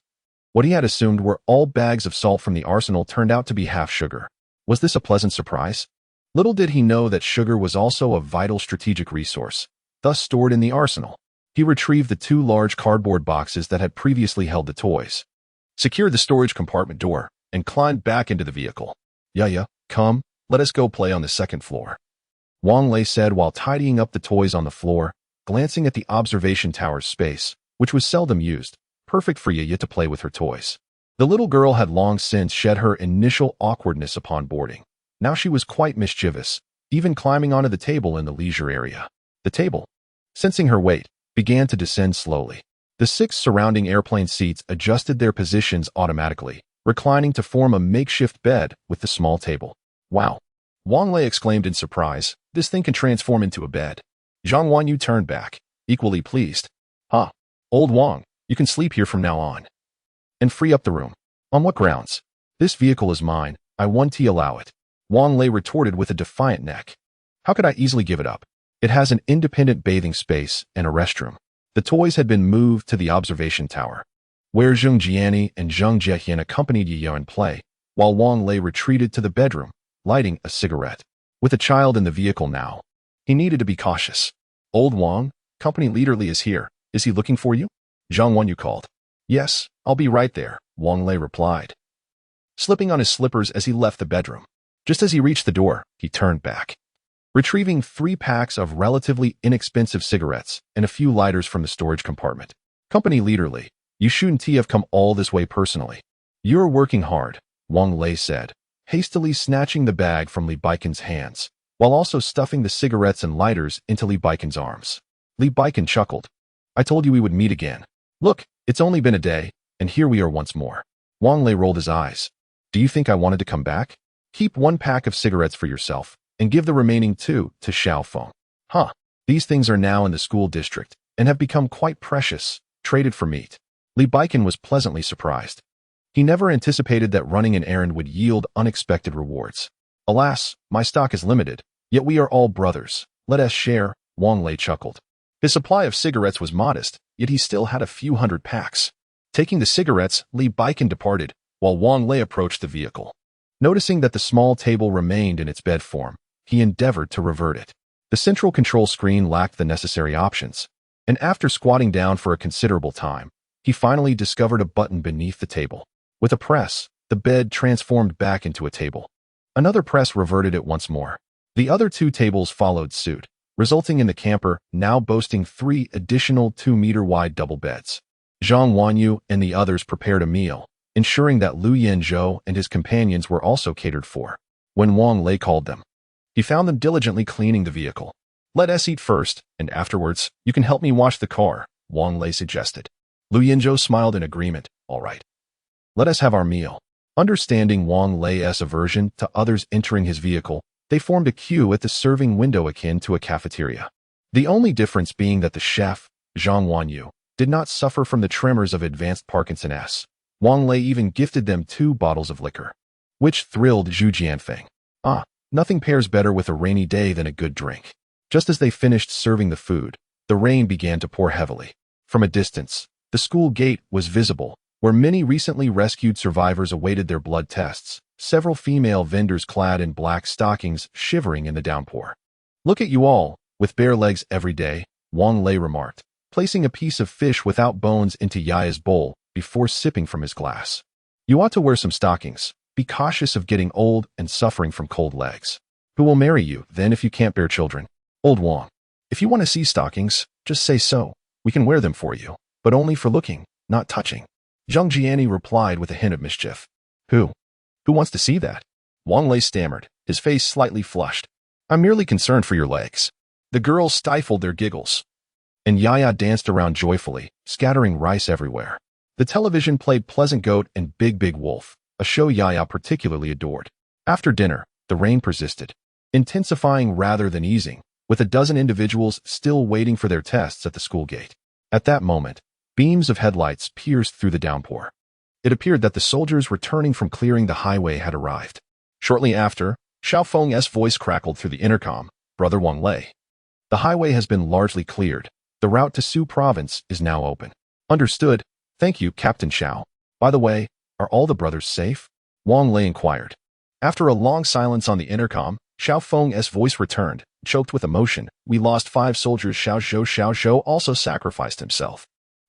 what he had assumed were all bags of salt from the arsenal turned out to be half sugar. Was this a pleasant surprise? Little did he know that sugar was also a vital strategic resource, thus stored in the arsenal. He retrieved the 2 large cardboard boxes that had previously held the toys, secured the storage compartment door, and climbed back into the vehicle. "Yaya, come, let us go play on the 2nd floor," Wang Lei said while tidying up the toys on the floor, glancing at the observation tower's space, which was seldom used, perfect for Yaya to play with her toys. The little girl had long since shed her initial awkwardness upon boarding. Now she was quite mischievous, even climbing onto the table in the leisure area. The table, sensing her weight, began to descend slowly. The 6 surrounding airplane seats adjusted their positions automatically, reclining to form a makeshift bed with the small table. Wow! Wang Lei exclaimed in surprise. This thing can transform into a bed. Zhang Wanyu turned back, equally pleased. Huh. Old Wang, you can sleep here from now on. And free up the room. On what grounds? This vehicle is mine. I want to allow it. Wang Lei retorted with a defiant neck. How could I easily give it up? It has an independent bathing space and a restroom. The toys had been moved to the observation tower, where Zheng Jiani and Zheng Jiehian accompanied Yi in play, while Wang Lei retreated to the bedroom, lighting a cigarette. With a child in the vehicle now, he needed to be cautious. Old Wang, company leader Li is here. Is he looking for you? Zhang Wanyu called. Yes, I'll be right there, Wang Lei replied, slipping on his slippers as he left the bedroom. Just as he reached the door, he turned back, retrieving 3 packs of relatively inexpensive cigarettes and a few lighters from the storage compartment. Company leader Li, you shouldn't have come all this way personally. You're working hard, Wang Lei said, hastily snatching the bag from Li Baiken's hands, while also stuffing the cigarettes and lighters into Li Baiken's arms. Li Baiken chuckled. I told you we would meet again. Look, it's only been a day, and here we are once more. Wang Lei rolled his eyes. Do you think I wanted to come back? Keep 1 pack of cigarettes for yourself, and give the remaining 2 to Xiao Feng. Huh. These things are now in the school district, and have become quite precious, traded for meat. Li Baiken was pleasantly surprised. He never anticipated that running an errand would yield unexpected rewards. Alas, my stock is limited, yet we are all brothers. Let us share, Wang Lei chuckled. His supply of cigarettes was modest, yet he still had a few hundred packs. Taking the cigarettes, Li Baiken departed, while Wang Lei approached the vehicle. Noticing that the small table remained in its bed form, he endeavored to revert it. The central control screen lacked the necessary options, and after squatting down for a considerable time, he finally discovered a button beneath the table. With a press, the bed transformed back into a table. Another press reverted it once more. The other 2 tables followed suit, resulting in the camper now boasting 3 additional 2-meter-wide double beds. Zhang Wanyu and the others prepared a meal, ensuring that Lu Yanzhou and his companions were also catered for. When Wang Lei called them, he found them diligently cleaning the vehicle. Let us eat first, and afterwards, you can help me wash the car, Wang Lei suggested. Lu Yanzhou smiled in agreement. All right. Let us have our meal. Understanding Wang Lei's aversion to others entering his vehicle, they formed a queue at the serving window akin to a cafeteria. The only difference being that the chef, Zhang Wanyu, did not suffer from the tremors of advanced Parkinson's. Wang Lei even gifted them 2 bottles of liquor, which thrilled Zhu Jianfeng. Ah, nothing pairs better with a rainy day than a good drink. Just as they finished serving the food, the rain began to pour heavily. From a distance, the school gate was visible, where many recently rescued survivors awaited their blood tests, several female vendors clad in black stockings shivering in the downpour. Look at you all, with bare legs every day, Wang Lei remarked, placing a piece of fish without bones into Yaya's bowl before sipping from his glass. You ought to wear some stockings. Be cautious of getting old and suffering from cold legs. Who will marry you, then, if you can't bear children? Old Wang. If you want to see stockings, just say so. We can wear them for you, but only for looking, not touching. Zheng Jiani replied with a hint of mischief. Who wants to see that? Wang Lei stammered, his face slightly flushed. I'm merely concerned for your legs. The girls stifled their giggles, and Yaya danced around joyfully, scattering rice everywhere. The television played Pleasant Goat and Big Big Wolf, a show Yaya particularly adored. After dinner, the rain persisted, intensifying rather than easing, with a dozen individuals still waiting for their tests at the school gate. At that moment, beams of headlights pierced through the downpour. It appeared that the soldiers returning from clearing the highway had arrived. Shortly after, Xiao Feng's voice crackled through the intercom. Brother Wang Lei. The highway has been largely cleared. The route to Su Province is now open. Understood. Thank you, Captain Xiao. By the way, are all the brothers safe? Wang Lei inquired. After a long silence on the intercom, Xiao Feng's voice returned, choked with emotion. We lost 5 soldiers. Xiao Zhou also sacrificed himself.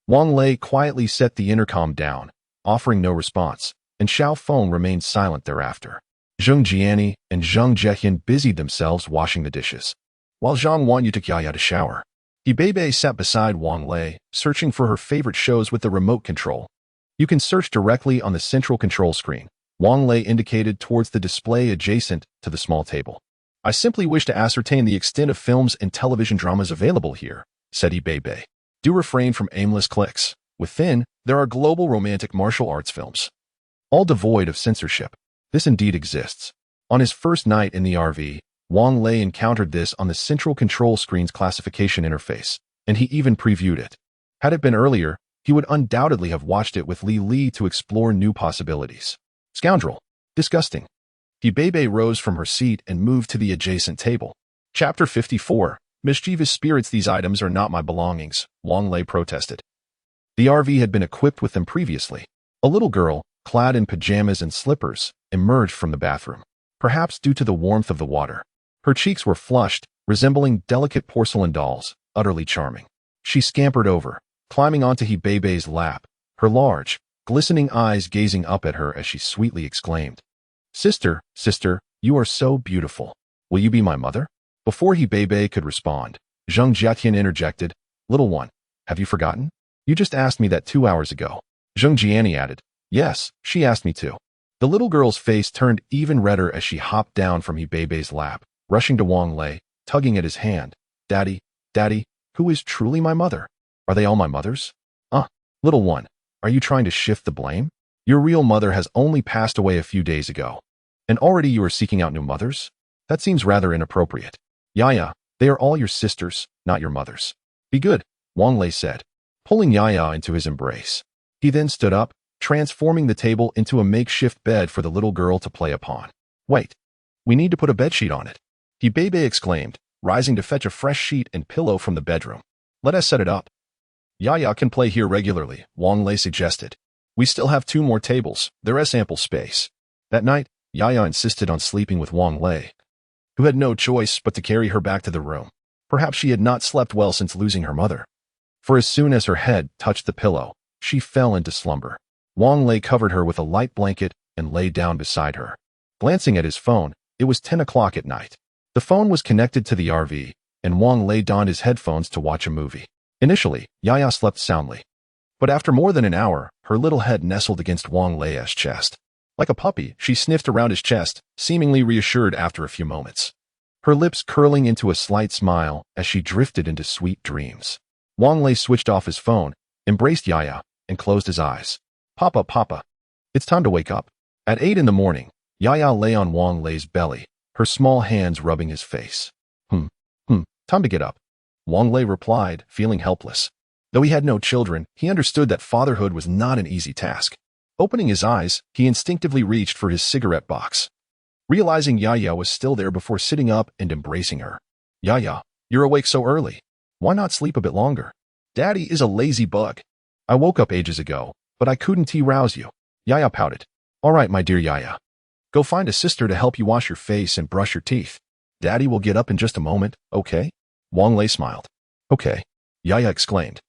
Wang Lei quietly set the intercom down, offering no response, and Xiao Feng remained silent thereafter. Zheng Jiani and Zheng Jiehian busied themselves washing the dishes, while Zhang Wanyu took Yaya to shower. Bebe sat beside Wang Lei, searching for her favorite shows with the remote control. You can search directly on the central control screen. Wang Lei indicated towards the display adjacent to the small table. I simply wish to ascertain the extent of films and television dramas available here, said Bebe. Do refrain from aimless clicks. Within, there are global romantic martial arts films, all devoid of censorship. This indeed exists. On his first night in the RV, Wang Lei encountered this on the central control screen's classification interface, and he even previewed it. Had it been earlier, he would undoubtedly have watched it with Li to explore new possibilities. Scoundrel. Disgusting. Hibebe rose from her seat and moved to the adjacent table. Chapter 54. Mischievous spirits. These items are not my belongings, Wang Lei protested. The RV had been equipped with them previously. A little girl, clad in pajamas and slippers, emerged from the bathroom, perhaps due to the warmth of the water. Her cheeks were flushed, resembling delicate porcelain dolls, utterly charming. She scampered over, climbing onto Hibebe's lap, her large, glistening eyes gazing up at her as she sweetly exclaimed, Sister, you are so beautiful. Will you be my mother? Before Hibebe could respond, Zheng Jiatian interjected, Little one, have you forgotten? You just asked me that 2 hours ago. Zheng Jiani added, Yes, she asked me to. The little girl's face turned even redder as she hopped down from Hibebe's lap, rushing to Wang Lei, tugging at his hand. Daddy, who is truly my mother? Are they all my mothers? Little one, are you trying to shift the blame? Your real mother has only passed away a few days ago, and already you are seeking out new mothers? That seems rather inappropriate. Yaya, they are all your sisters, not your mothers. Be good, Wang Lei said, pulling Yaya into his embrace. He then stood up, transforming the table into a makeshift bed for the little girl to play upon. Wait, we need to put a bedsheet on it, Hibebe exclaimed, rising to fetch a fresh sheet and pillow from the bedroom. Let us set it up. Yaya can play here regularly, Wang Lei suggested. We still have 2 more tables, there is ample space. That night, Yaya insisted on sleeping with Wang Lei, who had no choice but to carry her back to the room. Perhaps she had not slept well since losing her mother. For as soon as her head touched the pillow, she fell into slumber. Wang Lei covered her with a light blanket and lay down beside her. Glancing at his phone, it was 10 o'clock at night. The phone was connected to the RV, and Wang Lei donned his headphones to watch a movie. Initially, Yaya slept soundly. But after more than an hour, her little head nestled against Wang Lei's chest. Like a puppy, she sniffed around his chest, seemingly reassured after a few moments, her lips curling into a slight smile as she drifted into sweet dreams. Wang Lei switched off his phone, embraced Yaya, and closed his eyes. Papa, it's time to wake up. At 8 in the morning, Yaya lay on Wang Lei's belly, her small hands rubbing his face. Time to get up, Wang Lei replied, feeling helpless. Though he had no children, he understood that fatherhood was not an easy task. Opening his eyes, he instinctively reached for his cigarette box, realizing Yaya was still there before sitting up and embracing her. Yaya, you're awake so early. Why not sleep a bit longer? Daddy is a lazy bug. I woke up ages ago, but I couldn't rouse you. Yaya pouted. All right, my dear Yaya. Go find a sister to help you wash your face and brush your teeth. Daddy will get up in just a moment, okay? Wang Lei smiled. Okay, Yaya exclaimed,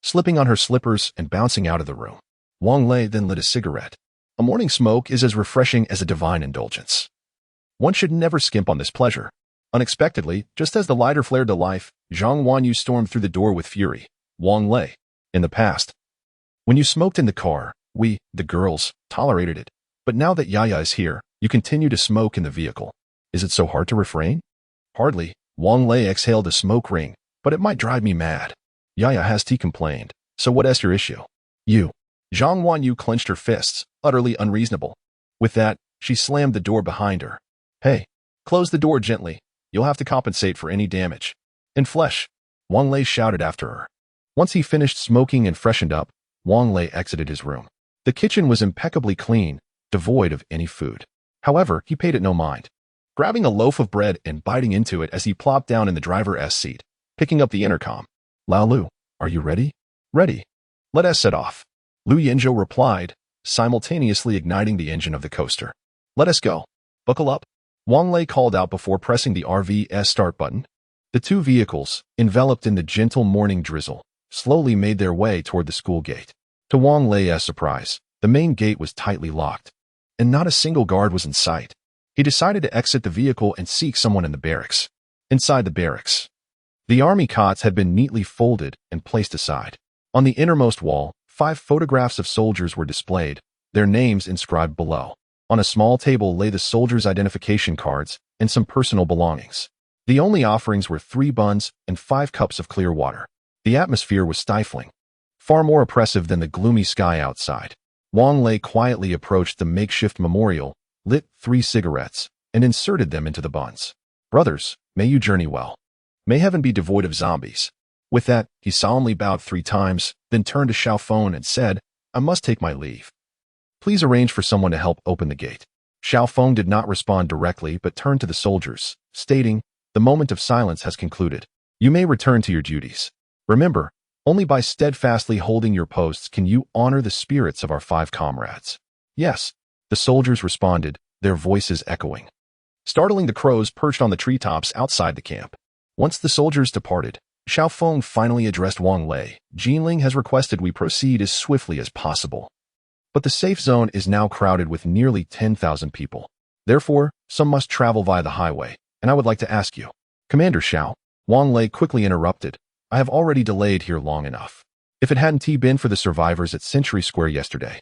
slipping on her slippers and bouncing out of the room. Wang Lei then lit a cigarette. A morning smoke is as refreshing as a divine indulgence. One should never skimp on this pleasure. Unexpectedly, just as the lighter flared to life, Zhang Wanyu stormed through the door with fury. Wang Lei. In the past, when you smoked in the car, we, the girls, tolerated it. But now that Yaya is here, you continue to smoke in the vehicle. Is it so hard to refrain? Hardly. Wang Lei exhaled a smoke ring, but it might drive me mad. Yaya has complained. So what is your issue? You. Zhang Wanyu clenched her fists, utterly unreasonable. With that, she slammed the door behind her. Hey, close the door gently. You'll have to compensate for any damage. In flesh, Wang Lei shouted after her. Once he finished smoking and freshened up, Wang Lei exited his room. The kitchen was impeccably clean, devoid of any food. However, he paid it no mind, grabbing a loaf of bread and biting into it as he plopped down in the driver's seat, picking up the intercom. Lao Lu, are you ready? Ready. Let us set off. Lu Yinzhou replied, simultaneously igniting the engine of the coaster. Let us go. Buckle up. Wang Lei called out before pressing the RV's start button. The 2 vehicles, enveloped in the gentle morning drizzle, slowly made their way toward the school gate. To Wang Lei's surprise, the main gate was tightly locked, and not a single guard was in sight. He decided to exit the vehicle and seek someone in the barracks. Inside the barracks, the army cots had been neatly folded and placed aside. On the innermost wall, 5 photographs of soldiers were displayed, their names inscribed below. On a small table lay the soldiers' identification cards and some personal belongings. The only offerings were 3 buns and 5 cups of clear water. The atmosphere was stifling. far more oppressive than the gloomy sky outside. Wang Lei quietly approached the makeshift memorial, lit 3 cigarettes, and inserted them into the buns. Brothers, may you journey well. May heaven be devoid of zombies. With that, he solemnly bowed 3 times, then turned to Xiao Feng and said, I must take my leave. Please arrange for someone to help open the gate. Xiao Feng did not respond directly but turned to the soldiers, stating, the moment of silence has concluded. You may return to your duties. Remember, only by steadfastly holding your posts can you honor the spirits of our 5 comrades. Yes, the soldiers responded, their voices echoing, startling the crows perched on the treetops outside the camp. Once the soldiers departed, Xiao Feng finally addressed Wang Lei. Jinling has requested we proceed as swiftly as possible. But the safe zone is now crowded with nearly 10,000 people. Therefore, some must travel via the highway, and I would like to ask you. Commander Xiao, Wang Lei quickly interrupted. I have already delayed here long enough. If it hadn't been for the survivors at Century Square yesterday,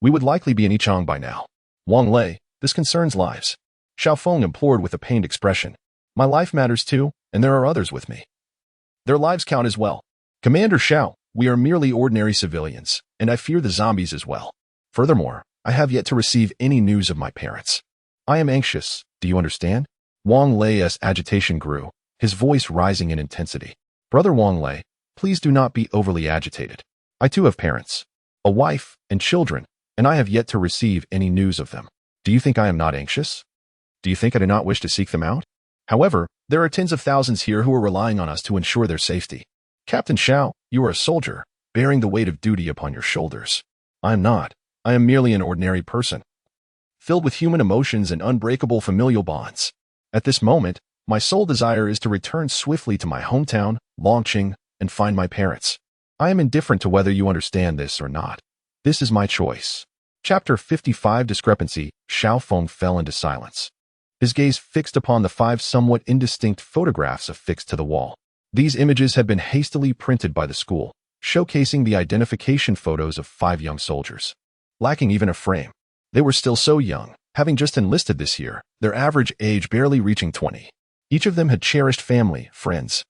we would likely be in Yichang by now. Wang Lei, this concerns lives. Xiao Feng implored with a pained expression. My life matters too, and there are others with me. Their lives count as well. Commander Xiao, we are merely ordinary civilians, and I fear the zombies as well. Furthermore, I have yet to receive any news of my parents. I am anxious, do you understand? Wang Lei's agitation grew, his voice rising in intensity. Brother Wang Lei, please do not be overly agitated. I too have parents, a wife, and children, and I have yet to receive any news of them. Do you think I am not anxious? Do you think I do not wish to seek them out? However, there are tens of thousands here who are relying on us to ensure their safety. Captain Xiao, you are a soldier, bearing the weight of duty upon your shoulders. I am not. I am merely an ordinary person, filled with human emotions and unbreakable familial bonds. At this moment, my sole desire is to return swiftly to my hometown, Longqing, and find my parents. I am indifferent to whether you understand this or not. This is my choice. Chapter 55 Discrepancy. Xiao Feng fell into silence. His gaze fixed upon the 5 somewhat indistinct photographs affixed to the wall. These images had been hastily printed by the school, showcasing the identification photos of 5 young soldiers. Lacking even a frame. They were still so young, having just enlisted this year, their average age barely reaching 20. Each of them had cherished family, friends,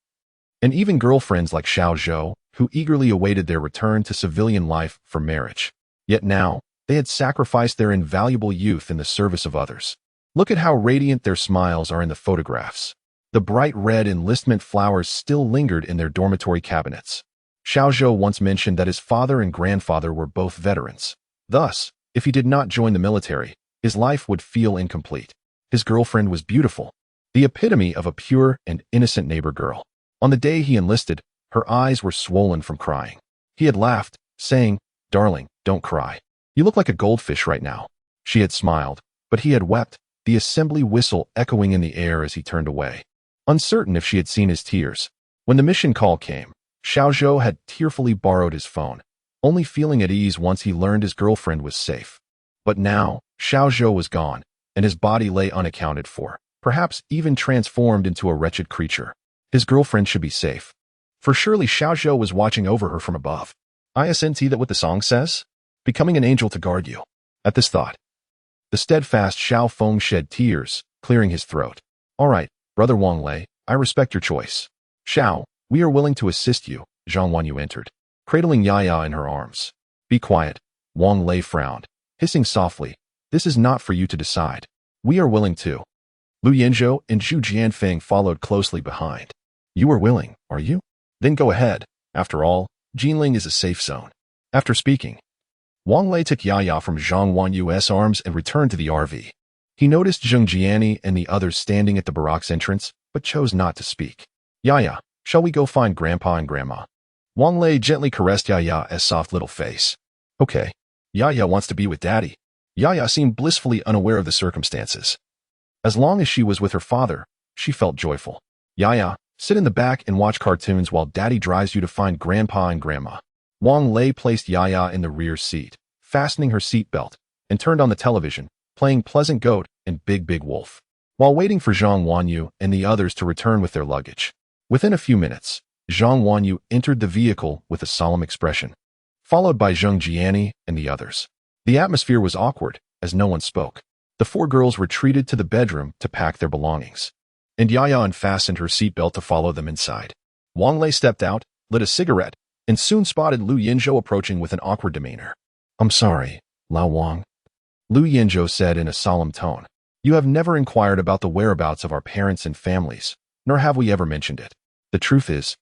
and even girlfriends like Xiao Zhou, who eagerly awaited their return to civilian life for marriage. Yet now, they had sacrificed their invaluable youth in the service of others. Look at how radiant their smiles are in the photographs. The bright red enlistment flowers still lingered in their dormitory cabinets. Xiao Zhou once mentioned that his father and grandfather were both veterans. Thus, if he did not join the military, his life would feel incomplete. His girlfriend was beautiful, the epitome of a pure and innocent neighbor girl. On the day he enlisted, her eyes were swollen from crying. He had laughed, saying, Darling, don't cry. You look like a goldfish right now. She had smiled, but he had wept, the assembly whistle echoing in the air as he turned away. Uncertain if she had seen his tears. When the mission call came, Xiao Zhou had tearfully borrowed his phone, only feeling at ease once he learned his girlfriend was safe. But now, Xiao Zhou was gone, and his body lay unaccounted for, perhaps even transformed into a wretched creature. His girlfriend should be safe. For surely Xiao Zhou was watching over her from above. Isn't that what the song says? Becoming an angel to guard you. At this thought, the steadfast Xiao Feng shed tears, clearing his throat. All right, Brother Wang Lei, I respect your choice. Xiao, we are willing to assist you. Zhang Wanyu entered, cradling Yaya in her arms. Be quiet. Wang Lei frowned, hissing softly. This is not for you to decide. We are willing to. Lu Yenzhou and Zhu Jianfeng followed closely behind. You are willing, are you? Then go ahead. After all, Jinling is a safe zone. After speaking, Wang Lei took Yaya from Zhang Wanyu's arms and returned to the RV. He noticed Zheng Jiani and the others standing at the barracks entrance, but chose not to speak. Yaya, shall we go find Grandpa and Grandma? Wang Lei gently caressed Yaya's soft little face. Okay. Yaya wants to be with Daddy. Yaya seemed blissfully unaware of the circumstances. As long as she was with her father, she felt joyful. Yaya, sit in the back and watch cartoons while Daddy drives you to find Grandpa and Grandma. Wang Lei placed Yaya in the rear seat, fastening her seatbelt, and turned on the television, playing Pleasant Goat and Big Big Wolf, while waiting for Zhang Wanyu and the others to return with their luggage. Within a few minutes, Zhang Wanyu entered the vehicle with a solemn expression, followed by Zheng Jiani and the others. The atmosphere was awkward, as no one spoke. The 4 girls retreated to the bedroom to pack their belongings, and Yaya unfastened her seatbelt to follow them inside. Wang Lei stepped out, lit a cigarette, and soon spotted Lu Yinzhou approaching with an awkward demeanor. "I'm sorry, Lao Wang," Lu Yinzhou said in a solemn tone. "You have never inquired about the whereabouts of our parents and families, nor have we ever mentioned it. The truth is,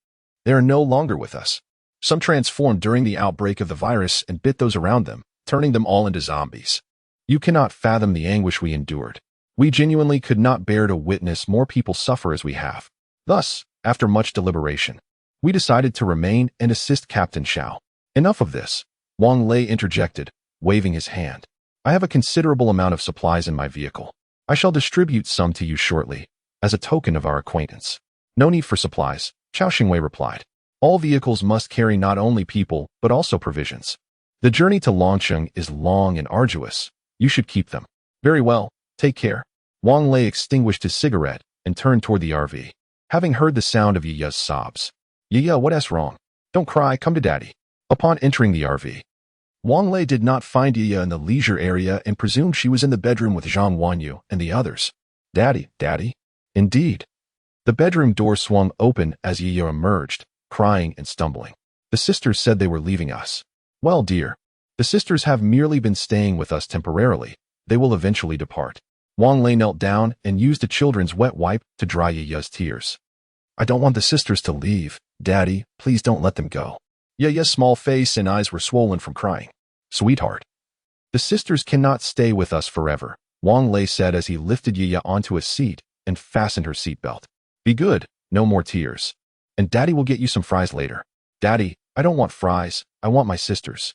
they are no longer with us. Some transformed during the outbreak of the virus and bit those around them, turning them all into zombies. You cannot fathom the anguish we endured. We genuinely could not bear to witness more people suffer as we have. Thus, after much deliberation, we decided to remain and assist Captain Xiao." "Enough of this," Wang Lei interjected, waving his hand. "I have a considerable amount of supplies in my vehicle. I shall distribute some to you shortly, as a token of our acquaintance." "No need for supplies," Chao Xingwei replied. "All vehicles must carry not only people, but also provisions. The journey to Longcheng is long and arduous. You should keep them." "Very well, take care." Wang Lei extinguished his cigarette and turned toward the RV. Having heard the sound of Yiya's sobs, "Yiya, what's wrong? Don't cry, come to daddy." Upon entering the RV, Wang Lei did not find Yiya in the leisure area and presumed she was in the bedroom with Zhang Wanyu and the others. "Daddy, daddy?" Indeed. The bedroom door swung open as Yiya emerged, crying and stumbling. "The sisters said they were leaving us." "Well, dear, the sisters have merely been staying with us temporarily. They will eventually depart." Wang Lei knelt down and used a children's wet wipe to dry Yiya's tears. "I don't want the sisters to leave. Daddy, please don't let them go." Yiya's small face and eyes were swollen from crying. "Sweetheart, the sisters cannot stay with us forever," Wang Lei said as he lifted Yiya onto a seat and fastened her seatbelt. "Be good, no more tears. And Daddy will get you some fries later." "Daddy, I don't want fries, I want my sisters,"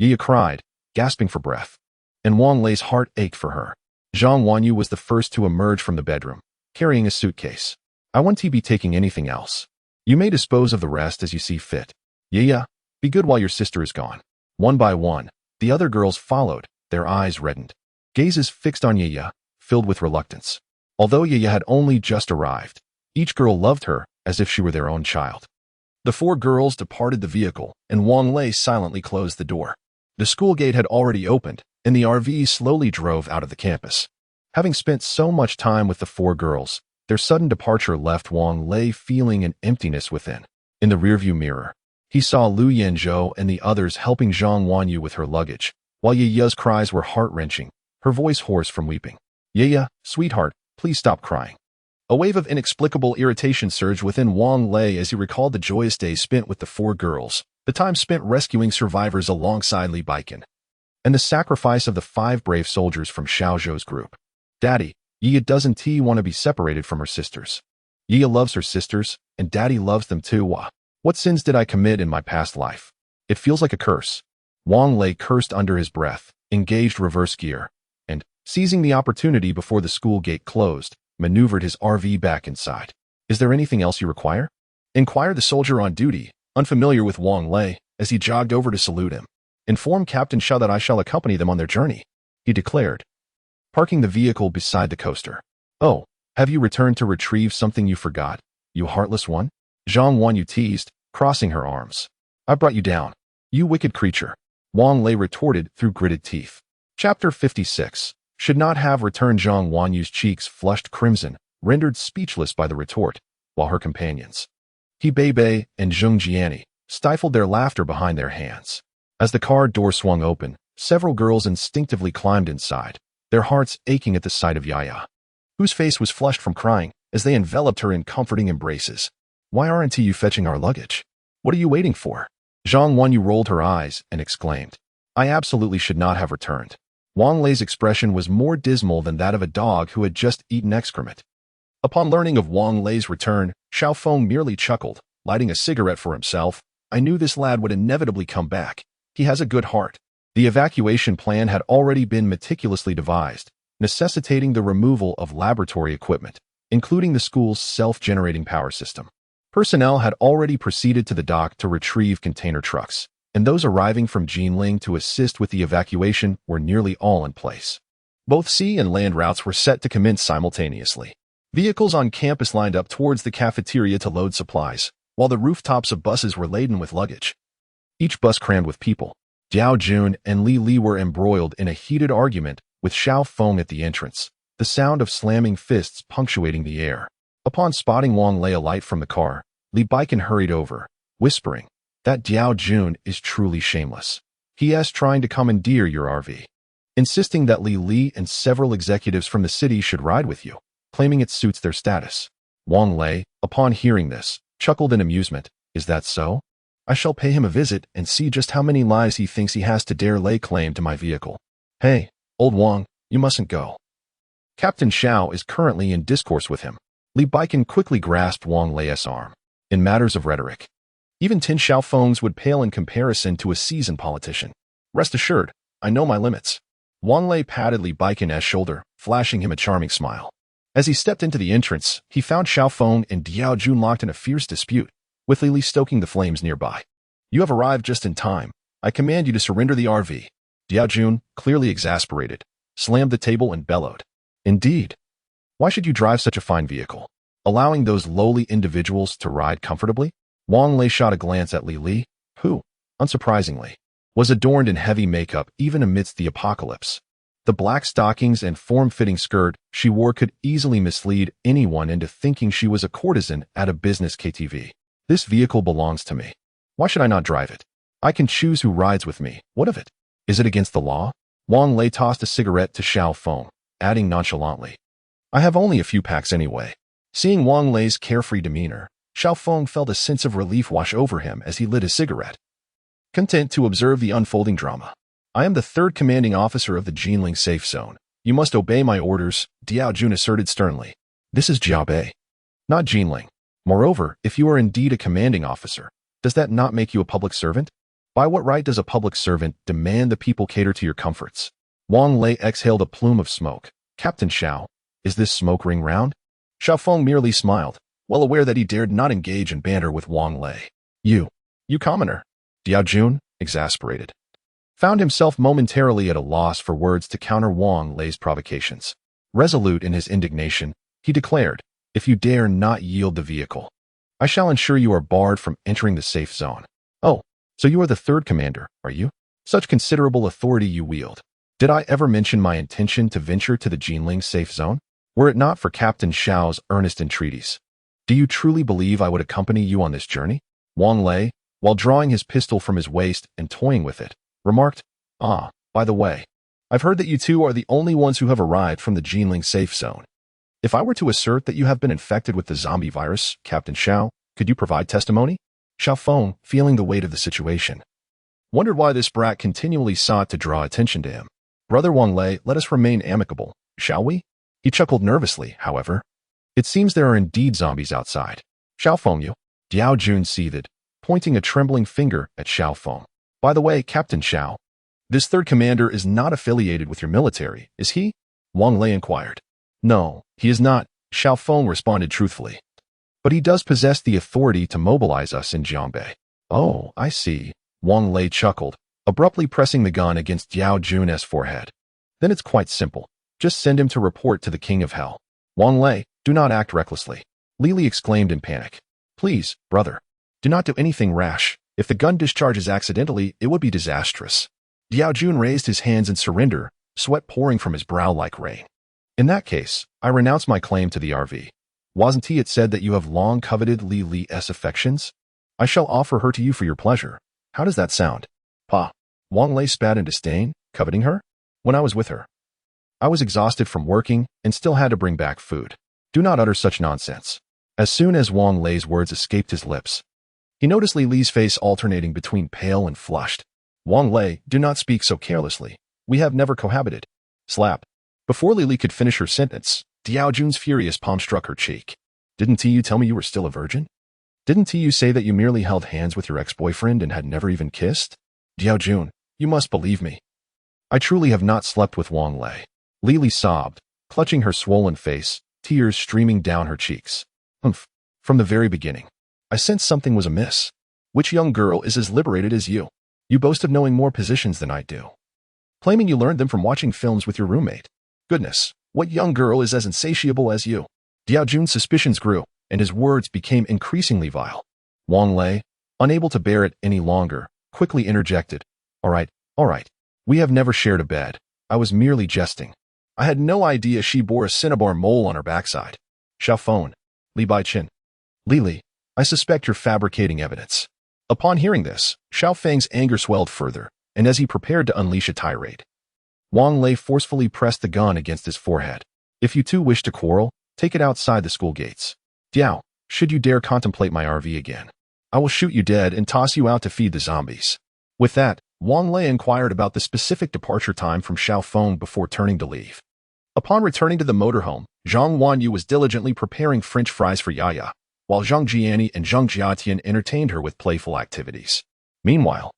Yiya cried, gasping for breath. And Wang Lei's heart ached for her. Zhang Wanyu was the first to emerge from the bedroom, carrying a suitcase. "I won't be taking anything else. You may dispose of the rest as you see fit. Yiya, be good while your sister is gone." One by one, the other girls followed, their eyes reddened. Gazes fixed on Yiya, filled with reluctance. Although Yiya had only just arrived, each girl loved her as if she were their own child. The four girls departed the vehicle, and Wang Lei silently closed the door. The school gate had already opened, and the RV slowly drove out of the campus. Having spent so much time with the four girls, their sudden departure left Wang Lei feeling an emptiness within. In the rearview mirror, he saw Lu Yinzhou and the others helping Zhang Wanyu with her luggage, while Yiya's cries were heart-wrenching, her voice hoarse from weeping. "Yiya, sweetheart, please stop crying." A wave of inexplicable irritation surged within Wang Lei as he recalled the joyous days spent with the four girls, the time spent rescuing survivors alongside Li Baikan, and the sacrifice of the 5 brave soldiers from Xiao Zhou's group. "Daddy, Yiya doesn't want to be separated from her sisters. Yiya loves her sisters, and Daddy loves them too. What sins did I commit in my past life? It feels like a curse." Wang Lei cursed under his breath, engaged reverse gear, and, seizing the opportunity before the school gate closed, maneuvered his RV back inside. "Is there anything else you require?" inquired the soldier on duty, unfamiliar with Wang Lei, as he jogged over to salute him. "Inform Captain Xiao that I shall accompany them on their journey," he declared, parking the vehicle beside the coaster. "Oh, have you returned to retrieve something you forgot, you heartless one?" Zhang Wanyu teased, crossing her arms. "I brought you down, you wicked creature," Wang Lei retorted through gritted teeth. Chapter 56. Should not have returned. Zhang Wanyu's cheeks flushed crimson, rendered speechless by the retort, while her companions, He Bei and Zheng Jiani, stifled their laughter behind their hands. As the car door swung open, several girls instinctively climbed inside, their hearts aching at the sight of Yaya, whose face was flushed from crying as they enveloped her in comforting embraces. "Why aren't you fetching our luggage? What are you waiting for?" Zhang Wanyu rolled her eyes and exclaimed. "I absolutely should not have returned." Wang Lei's expression was more dismal than that of a dog who had just eaten excrement. Upon learning of Wang Lei's return, Xiao Feng merely chuckled, lighting a cigarette for himself. "I knew this lad would inevitably come back. He has a good heart." The evacuation plan had already been meticulously devised, necessitating the removal of laboratory equipment, including the school's self-generating power system. Personnel had already proceeded to the dock to retrieve container trucks, and those arriving from Jinling to assist with the evacuation were nearly all in place. Both sea and land routes were set to commence simultaneously. Vehicles on campus lined up towards the cafeteria to load supplies, while the rooftops of buses were laden with luggage. Each bus crammed with people. Jiao Jun and Li Li were embroiled in a heated argument with Xiao Feng at the entrance, the sound of slamming fists punctuating the air. Upon spotting Wang Lei alight from the car, Li Baikan hurried over, whispering, That Diao Jun is truly shameless. He is trying to commandeer your RV, insisting that Li Li and several executives from the city should ride with you, claiming it suits their status. Wang Lei, upon hearing this, chuckled in amusement. Is that so? I shall pay him a visit and see just how many lives he thinks he has to dare lay claim to my vehicle. Hey, old Wang, you mustn't go. Captain Xiao is currently in discourse with him. Li Baikan quickly grasped Wang Lei's arm. In matters of rhetoric, even Tin Xiaofeng's would pale in comparison to a seasoned politician. Rest assured, I know my limits. Wang Lei patted Li Baikan's shoulder, flashing him a charming smile. As he stepped into the entrance, he found Xiaofeng and Diao Jun locked in a fierce dispute, with Li Li stoking the flames nearby. You have arrived just in time. I command you to surrender the RV. Diao Jun, clearly exasperated, slammed the table and bellowed. Indeed. Why should you drive such a fine vehicle, allowing those lowly individuals to ride comfortably? Wang Lei shot a glance at Li Li, who, unsurprisingly, was adorned in heavy makeup even amidst the apocalypse. The black stockings and form-fitting skirt she wore could easily mislead anyone into thinking she was a courtesan at a business KTV. This vehicle belongs to me. Why should I not drive it? I can choose who rides with me. What of it? Is it against the law? Wang Lei tossed a cigarette to Xiaofeng, adding nonchalantly, I have only a few packs anyway. Seeing Wang Lei's carefree demeanor, Xiaofeng felt a sense of relief wash over him as he lit his cigarette. Content to observe the unfolding drama. I am the third commanding officer of the Jinling safe zone. You must obey my orders, Diao Jun asserted sternly. This is Jiabei, not Jinling. Moreover, if you are indeed a commanding officer, does that not make you a public servant? By what right does a public servant demand the people cater to your comforts? Wang Lei exhaled a plume of smoke. Captain Xiao, is this smoke ring round? Xiaofeng merely smiled, well aware that he dared not engage in banter with Wang Lei. You commoner. Diao Jun, exasperated, found himself momentarily at a loss for words to counter Wang Lei's provocations. Resolute in his indignation, he declared, if you dare not yield the vehicle, I shall ensure you are barred from entering the safe zone. Oh, so you are the third commander, are you? Such considerable authority you wield. Did I ever mention my intention to venture to the Jinling safe zone? Were it not for Captain Xiao's earnest entreaties, do you truly believe I would accompany you on this journey? Wang Lei, while drawing his pistol from his waist and toying with it, remarked, by the way, I've heard that you two are the only ones who have arrived from the Jinling safe zone. If I were to assert that you have been infected with the zombie virus, Captain Xiao, could you provide testimony? Xiaofeng, feeling the weight of the situation, wondered why this brat continually sought to draw attention to him. Brother Wang Lei, let us remain amicable, shall we? He chuckled nervously, however. It seems there are indeed zombies outside. Xiaofeng, you. Diao Jun seethed, pointing a trembling finger at Xiaofeng. By the way, Captain Xiao, this third commander is not affiliated with your military, is he? Wang Lei inquired. No, he is not, Xiaofeng responded truthfully. But he does possess the authority to mobilize us in Jiangbei. Oh, I see. Wang Lei chuckled, abruptly pressing the gun against Diao Jun's forehead. Then it's quite simple. Just send him to report to the King of Hell. Wang Lei, do not act recklessly. Li Li exclaimed in panic. Please, brother, do not do anything rash. If the gun discharges accidentally, it would be disastrous. Diao Jun raised his hands in surrender, sweat pouring from his brow like rain. In that case, I renounce my claim to the RV. Wasn't it said that you have long coveted Li Li's affections? I shall offer her to you for your pleasure. How does that sound? Pa. Wang Lei spat in disdain, coveting her? When I was with her, I was exhausted from working and still had to bring back food. Do not utter such nonsense. As soon as Wang Lei's words escaped his lips, he noticed Li Li's face alternating between pale and flushed. Wang Lei, do not speak so carelessly. We have never cohabited. Slap. Before Li Li could finish her sentence, Diao Jun's furious palm struck her cheek. Didn't you tell me you were still a virgin? Didn't you say that you merely held hands with your ex-boyfriend and had never even kissed? Diao Jun, you must believe me. I truly have not slept with Wang Lei. Li Li sobbed, clutching her swollen face, tears streaming down her cheeks. Humph. From the very beginning, I sensed something was amiss. Which young girl is as liberated as you? You boast of knowing more positions than I do, claiming you learned them from watching films with your roommate. Goodness, what young girl is as insatiable as you? Diao Jun's suspicions grew, and his words became increasingly vile. Wang Lei, unable to bear it any longer, quickly interjected. All right. We have never shared a bed. I was merely jesting. I had no idea she bore a cinnabar mole on her backside. Xiaofeng. Li Baiqin. Li Li, I suspect you're fabricating evidence. Upon hearing this, Xiao Feng's anger swelled further, and as he prepared to unleash a tirade, Wang Lei forcefully pressed the gun against his forehead. If you two wish to quarrel, take it outside the school gates. Diao, should you dare contemplate my RV again, I will shoot you dead and toss you out to feed the zombies. With that, Wang Lei inquired about the specific departure time from Xiao Feng before turning to leave. Upon returning to the motorhome, Zhang Wanyu was diligently preparing French fries for Yaya, while Zhang Jiani and Zhang Jiatian entertained her with playful activities. Meanwhile,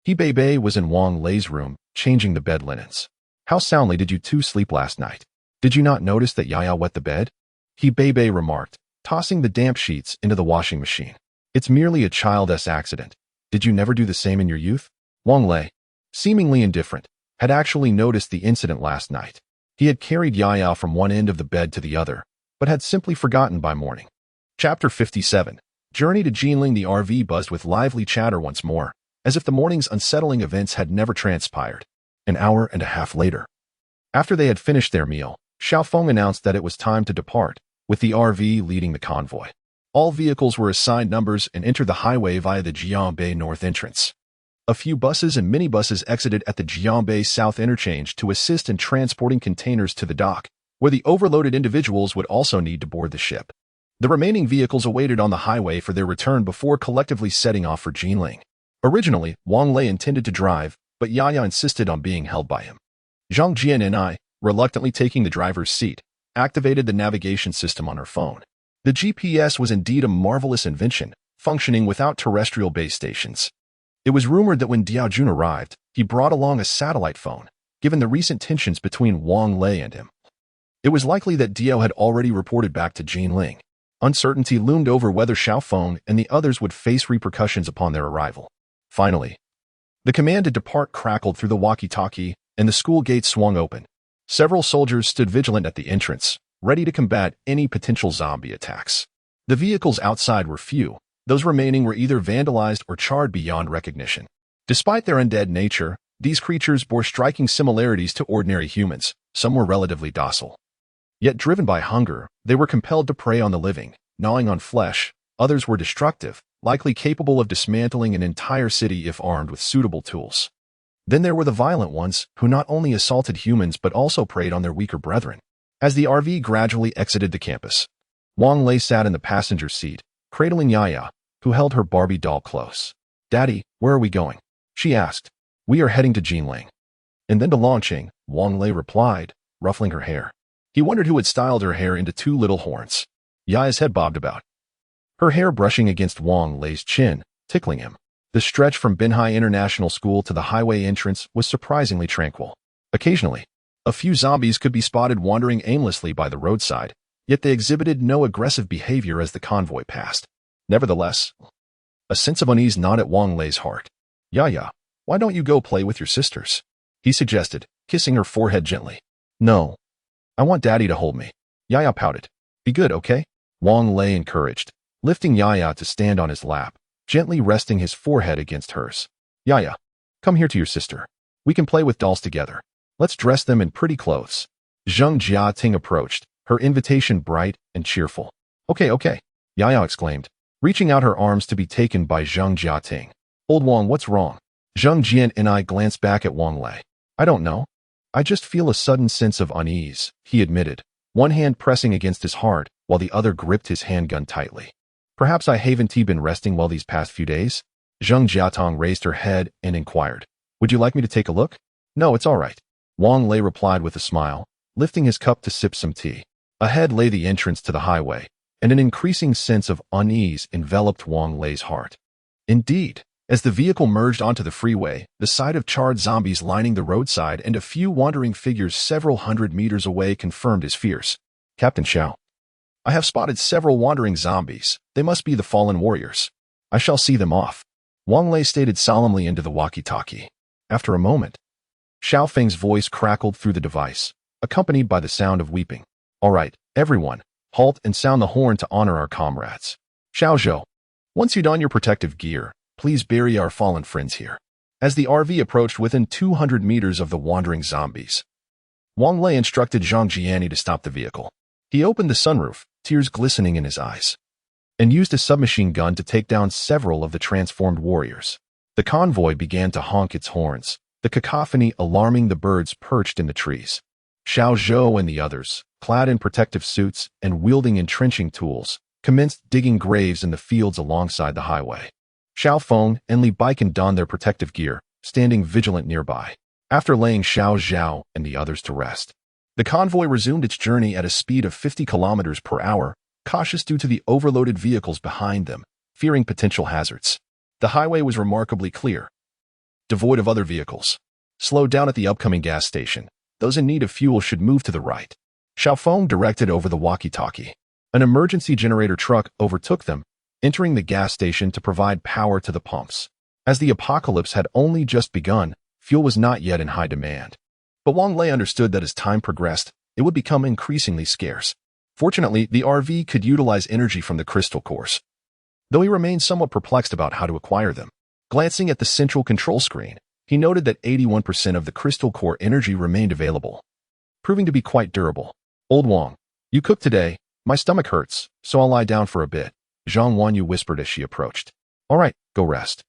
He Bei was in Wang Lei's room, changing the bed linens. How soundly did you two sleep last night? Did you not notice that Yaya wet the bed? He Bei remarked, tossing the damp sheets into the washing machine. It's merely a childish accident. Did you never do the same in your youth? Wang Lei, seemingly indifferent, had actually noticed the incident last night. He had carried Yaya from one end of the bed to the other, but had simply forgotten by morning. Chapter 57. Journey to Jinling. The RV buzzed with lively chatter once more, as if the morning's unsettling events had never transpired. An hour and a half later, after they had finished their meal, Xiao Feng announced that it was time to depart, with the RV leading the convoy. All vehicles were assigned numbers and entered the highway via the Jiangbei North entrance. A few buses and minibuses exited at the Jiangbei South interchange to assist in transporting containers to the dock, where the overloaded individuals would also need to board the ship. The remaining vehicles awaited on the highway for their return before collectively setting off for Jinling. Originally, Wang Lei intended to drive, but Yaya insisted on being held by him. Zhang Jian and I, reluctantly taking the driver's seat, activated the navigation system on her phone. The GPS was indeed a marvelous invention, functioning without terrestrial base stations. It was rumored that when Diao Jun arrived, he brought along a satellite phone, given the recent tensions between Wang Lei and him. It was likely that Diao had already reported back to Jinling. Uncertainty loomed over whether Xiao Feng and the others would face repercussions upon their arrival. Finally, the command to depart crackled through the walkie-talkie, and the school gates swung open. Several soldiers stood vigilant at the entrance, ready to combat any potential zombie attacks. The vehicles outside were few. Those remaining were either vandalized or charred beyond recognition. Despite their undead nature, these creatures bore striking similarities to ordinary humans. Some were relatively docile. Yet driven by hunger, they were compelled to prey on the living, gnawing on flesh. Others were destructive, likely capable of dismantling an entire city if armed with suitable tools. Then there were the violent ones, who not only assaulted humans but also preyed on their weaker brethren. As the RV gradually exited the campus, Wang Lei sat in the passenger seat, cradling Yaya, who held her Barbie doll close. Daddy, where are we going? She asked. We are heading to Jinling. And then to Longqing, Wang Lei replied, ruffling her hair. He wondered who had styled her hair into two little horns. Yaya's head bobbed about, her hair brushing against Wang Lei's chin, tickling him. The stretch from Binhai International School to the highway entrance was surprisingly tranquil. Occasionally, a few zombies could be spotted wandering aimlessly by the roadside, yet they exhibited no aggressive behavior as the convoy passed. Nevertheless, a sense of unease gnawed at Wang Lei's heart. Yaya, why don't you go play with your sisters? He suggested, kissing her forehead gently. No. I want Daddy to hold me. Yaya pouted. Be good, okay? Wang Lei encouraged, lifting Yaya to stand on his lap, gently resting his forehead against hers. Yaya, come here to your sister. We can play with dolls together. Let's dress them in pretty clothes. Zhang Jiating approached, her invitation bright and cheerful. Okay, Yaya exclaimed, reaching out her arms to be taken by Zhang Jiating. Old Wang, what's wrong? Zhang Jian and I glanced back at Wang Lei. I don't know. I just feel a sudden sense of unease, he admitted, one hand pressing against his heart while the other gripped his handgun tightly. Perhaps I haven't been resting well these past few days? Zhang Jiatong raised her head and inquired. Would you like me to take a look? No, it's all right. Wang Lei replied with a smile, lifting his cup to sip some tea. Ahead lay the entrance to the highway, and an increasing sense of unease enveloped Wang Lei's heart. Indeed, as the vehicle merged onto the freeway, the sight of charred zombies lining the roadside and a few wandering figures several hundred meters away confirmed his fears. Captain Xiao, I have spotted several wandering zombies. They must be the fallen warriors. I shall see them off. Wang Lei stated solemnly into the walkie-talkie. After a moment, Xiao Feng's voice crackled through the device, accompanied by the sound of weeping. All right, everyone, halt and sound the horn to honor our comrades. Xiao Zhou, once you don your protective gear, please bury our fallen friends here. As the RV approached within 200 meters of the wandering zombies, Wang Lei instructed Zhang Jiani to stop the vehicle. He opened the sunroof, tears glistening in his eyes. and used a submachine gun to take down several of the transformed warriors. The convoy began to honk its horns, the cacophony alarming the birds perched in the trees. Xiao Zhou and the others, clad in protective suits and wielding entrenching tools, commenced digging graves in the fields alongside the highway. Xiao Feng and Li Baikan donned their protective gear, standing vigilant nearby. After laying Xiao Zhao and the others to rest, the convoy resumed its journey at a speed of 50 kilometers per hour, cautious due to the overloaded vehicles behind them, fearing potential hazards. The highway was remarkably clear, devoid of other vehicles. Slow down at the upcoming gas station. Those in need of fuel should move to the right. Xiao Feng directed over the walkie-talkie. An emergency generator truck overtook them, entering the gas station to provide power to the pumps. As the apocalypse had only just begun, fuel was not yet in high demand. But Wang Lei understood that as time progressed, it would become increasingly scarce. Fortunately, the RV could utilize energy from the crystal cores, though he remained somewhat perplexed about how to acquire them. Glancing at the central control screen, he noted that 81% of the crystal core energy remained available, proving to be quite durable. Old Wang, you cooked today. My stomach hurts, so I'll lie down for a bit, Zhang Wanyu whispered as she approached. All right, go rest.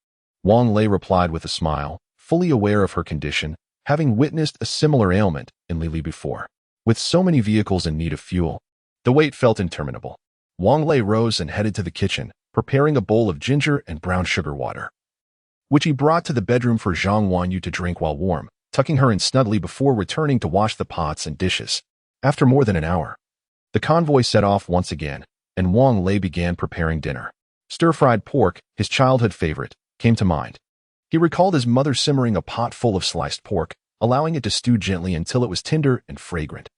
Wang Lei replied with a smile, fully aware of her condition, having witnessed a similar ailment in Lili before. With so many vehicles in need of fuel, the wait felt interminable. Wang Lei rose and headed to the kitchen, preparing a bowl of ginger and brown sugar water, which he brought to the bedroom for Zhang Wanyu to drink while warm, tucking her in snugly before returning to wash the pots and dishes. After more than an hour, the convoy set off once again, and Wang Lei began preparing dinner. Stir-fried pork, his childhood favorite, came to mind. He recalled his mother simmering a pot full of sliced pork, allowing it to stew gently until it was tender and fragrant.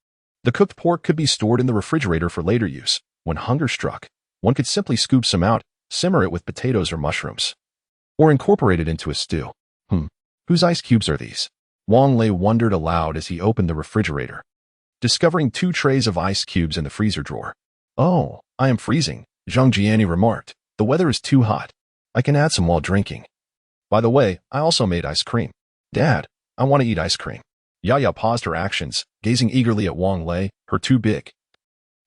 The cooked pork could be stored in the refrigerator for later use. When hunger struck, one could simply scoop some out, simmer it with potatoes or mushrooms, or incorporate it into a stew. Whose ice cubes are these? Wang Lei wondered aloud as he opened the refrigerator, discovering 2 trays of ice cubes in the freezer drawer. Oh, I am freezing, Zhang Jiani remarked. The weather is too hot. I can add some while drinking. By the way, I also made ice cream. Dad, I want to eat ice cream. Yaya paused her actions, gazing eagerly at Wang Lei, her 2 big,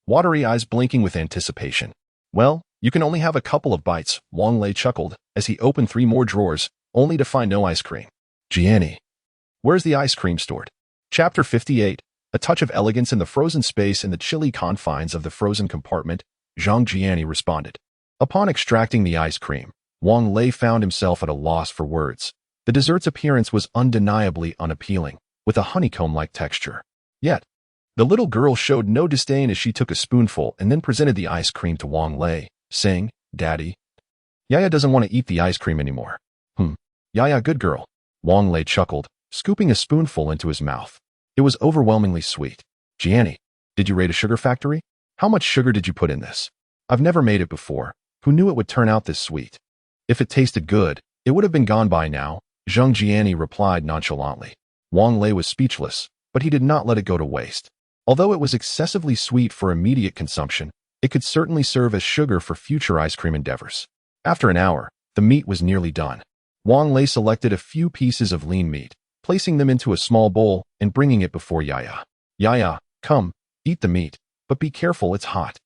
watery eyes blinking with anticipation. Well, you can only have a couple of bites, Wang Lei chuckled as he opened 3 more drawers, only to find no ice cream. Jiani, where's the ice cream stored? Chapter 58. A touch of elegance in the frozen space in the chilly confines of the frozen compartment, Zhang Jiani responded. Upon extracting the ice cream, Wang Lei found himself at a loss for words. The dessert's appearance was undeniably unappealing, with a honeycomb-like texture. Yet, the little girl showed no disdain as she took a spoonful and then presented the ice cream to Wang Lei, saying, Daddy, Yaya doesn't want to eat the ice cream anymore. Yaya, good girl. Wang Lei chuckled, scooping a spoonful into his mouth. It was overwhelmingly sweet. Jiani, did you raid a sugar factory? How much sugar did you put in this? I've never made it before. Who knew it would turn out this sweet? If it tasted good, it would have been gone by now, Zhang Jiani replied nonchalantly. Wang Lei was speechless, but he did not let it go to waste. Although it was excessively sweet for immediate consumption, it could certainly serve as sugar for future ice cream endeavors. After an hour, the meat was nearly done. Wang Lei selected a few pieces of lean meat, placing them into a small bowl and bringing it before Yaya. Yaya, come, eat the meat, but be careful, it's hot.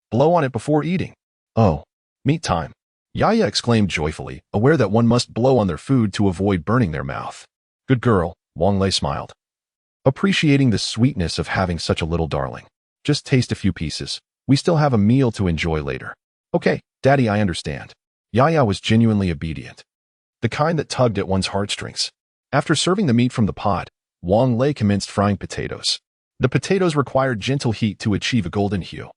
Blow on it before eating. Oh, meat time. Yaya exclaimed joyfully, aware that one must blow on their food to avoid burning their mouth. Good girl, Wang Lei smiled, appreciating the sweetness of having such a little darling. Just taste a few pieces. We still have a meal to enjoy later. Okay, Daddy, I understand. Yaya was genuinely obedient, the kind that tugged at one's heartstrings. After serving the meat from the pot, Wang Lei commenced frying potatoes. The potatoes required gentle heat to achieve a golden hue,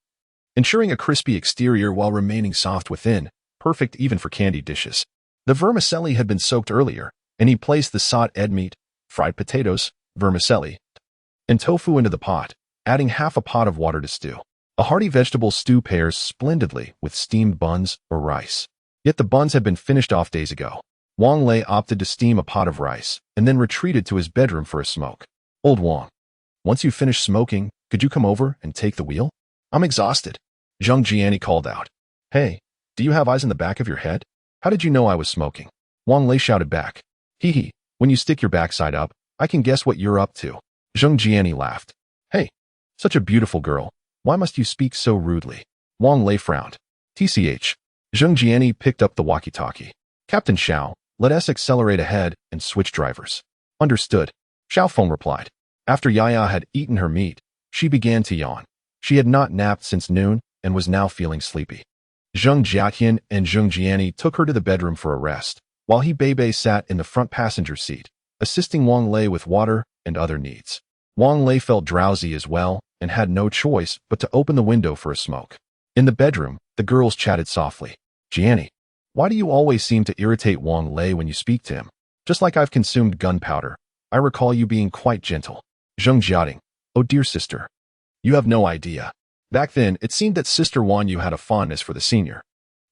ensuring a crispy exterior while remaining soft within, perfect even for candy dishes. The vermicelli had been soaked earlier, and he placed the sautéed ed meat, fried potatoes, vermicelli, and tofu into the pot, adding half a pot of water to stew. A hearty vegetable stew pairs splendidly with steamed buns or rice. Yet the buns had been finished off days ago. Wang Lei opted to steam a pot of rice, and then retreated to his bedroom for a smoke. Old Wang, once you finish smoking, could you come over and take the wheel? I'm exhausted. Zhang Jiani called out. Hey, do you have eyes in the back of your head? How did you know I was smoking? Wang Lei shouted back. Hee hee, when you stick your backside up, I can guess what you're up to. Zhang Jiani laughed. Hey, such a beautiful girl. Why must you speak so rudely? Wang Lei frowned. TCH. Zheng Jiani picked up the walkie-talkie. Captain Xiao, let us accelerate ahead and switch drivers. Understood. Xiao Feng replied. After Yaya had eaten her meat, she began to yawn. She had not napped since noon and was now feeling sleepy. Zheng Jiatian and Zheng Jiani took her to the bedroom for a rest, while Bei sat in the front passenger seat, assisting Wang Lei with water and other needs. Wang Lei felt drowsy as well and had no choice but to open the window for a smoke. In the bedroom, the girls chatted softly. Jiani, why do you always seem to irritate Wang Lei when you speak to him? Just like I've consumed gunpowder, I recall you being quite gentle. Zheng Jiating, oh dear sister. You have no idea. Back then, it seemed that Sister Wan Yu had a fondness for the senior.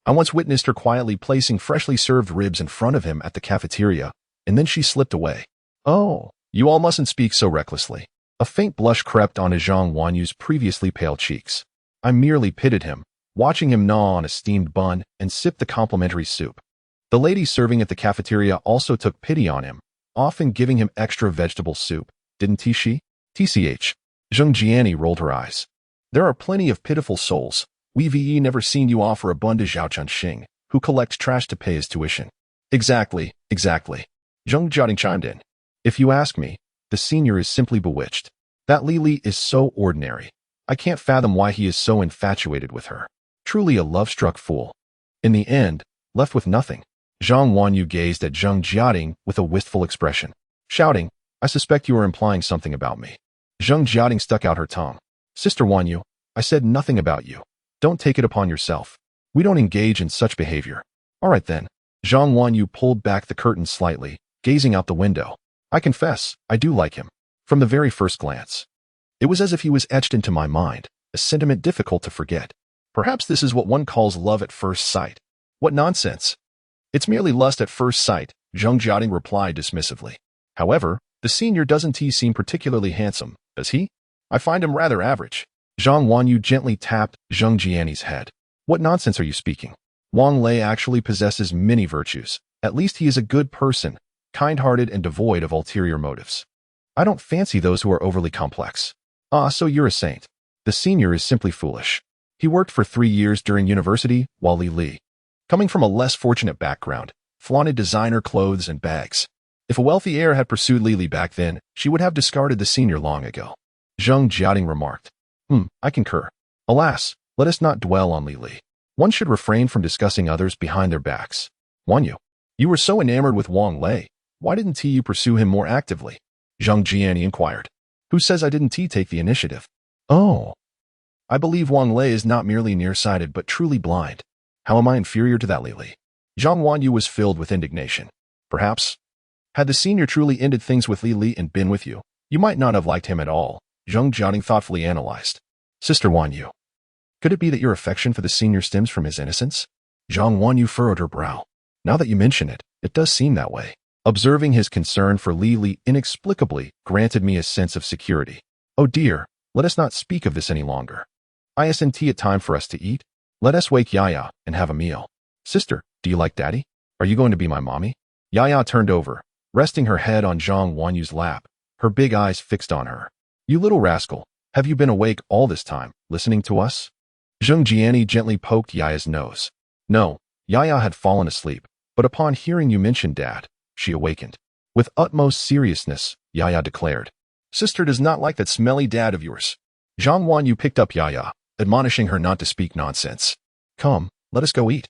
I once witnessed her quietly placing freshly served ribs in front of him at the cafeteria, and then she slipped away. Oh, you all mustn't speak so recklessly. A faint blush crept onto Zhang Wanyu's previously pale cheeks. I merely pitied him, watching him gnaw on a steamed bun and sip the complimentary soup. The lady serving at the cafeteria also took pity on him, often giving him extra vegetable soup, didn't she? TCH. Zheng Jiani rolled her eyes. There are plenty of pitiful souls. We've never seen you offer a bun to Zhao Chunxing, who collects trash to pay his tuition. Exactly. Zheng Jiating chimed in. If you ask me, the senior is simply bewitched. That Li Li is so ordinary. I can't fathom why he is so infatuated with her. Truly a love-struck fool. In the end, left with nothing, Zhang Wanyu gazed at Zheng Jiating with a wistful expression, shouting, I suspect you are implying something about me. Zheng Jiating stuck out her tongue. Sister Wanyu, I said nothing about you. Don't take it upon yourself. We don't engage in such behavior. All right then. Zhang Wanyu pulled back the curtain slightly, gazing out the window. I confess, I do like him. From the very first glance. It was as if he was etched into my mind, a sentiment difficult to forget. Perhaps this is what one calls love at first sight. What nonsense. It's merely lust at first sight, Zheng Jiating replied dismissively. However, the senior doesn't seem particularly handsome, does he? I find him rather average. Zhang Wanyu gently tapped Zheng Jiani's head. What nonsense are you speaking? Wang Lei actually possesses many virtues. At least he is a good person, kind-hearted and devoid of ulterior motives. I don't fancy those who are overly complex. Ah, so you're a saint. The senior is simply foolish. He worked for 3 years during university while Li Li, coming from a less fortunate background, flaunted designer clothes and bags. If a wealthy heir had pursued Li Li back then, she would have discarded the senior long ago. Zheng Jiating remarked. I concur. Alas, let us not dwell on Li Li. One should refrain from discussing others behind their backs. Wanyu, you were so enamored with Wang Lei. Why didn't you pursue him more actively? Zheng Jiani inquired. Who says I didn't take the initiative? Oh. I believe Wang Lei is not merely nearsighted but truly blind. How am I inferior to that Li Li? Zhang Wanyu was filled with indignation. Perhaps, had the senior truly ended things with Li Li and been with you, you might not have liked him at all, Zheng Jiating thoughtfully analyzed. Sister Wanyu, could it be that your affection for the senior stems from his innocence? Zhang Wanyu furrowed her brow. Now that you mention it, it does seem that way. Observing his concern for Li Li inexplicably granted me a sense of security. Oh dear, let us not speak of this any longer. Isn't it time for us to eat? Let us wake Yaya and have a meal. Sister, do you like daddy? Are you going to be my mommy? Yaya turned over, resting her head on Zhang Wanyu's lap, her big eyes fixed on her. You little rascal, have you been awake all this time, listening to us? Zheng Jiani gently poked Yaya's nose. No, Yaya had fallen asleep, but upon hearing you mention Dad, she awakened. With utmost seriousness, Yaya declared. Sister does not like that smelly dad of yours. Zhang Wanyu picked up Yaya, admonishing her not to speak nonsense. Come, let us go eat.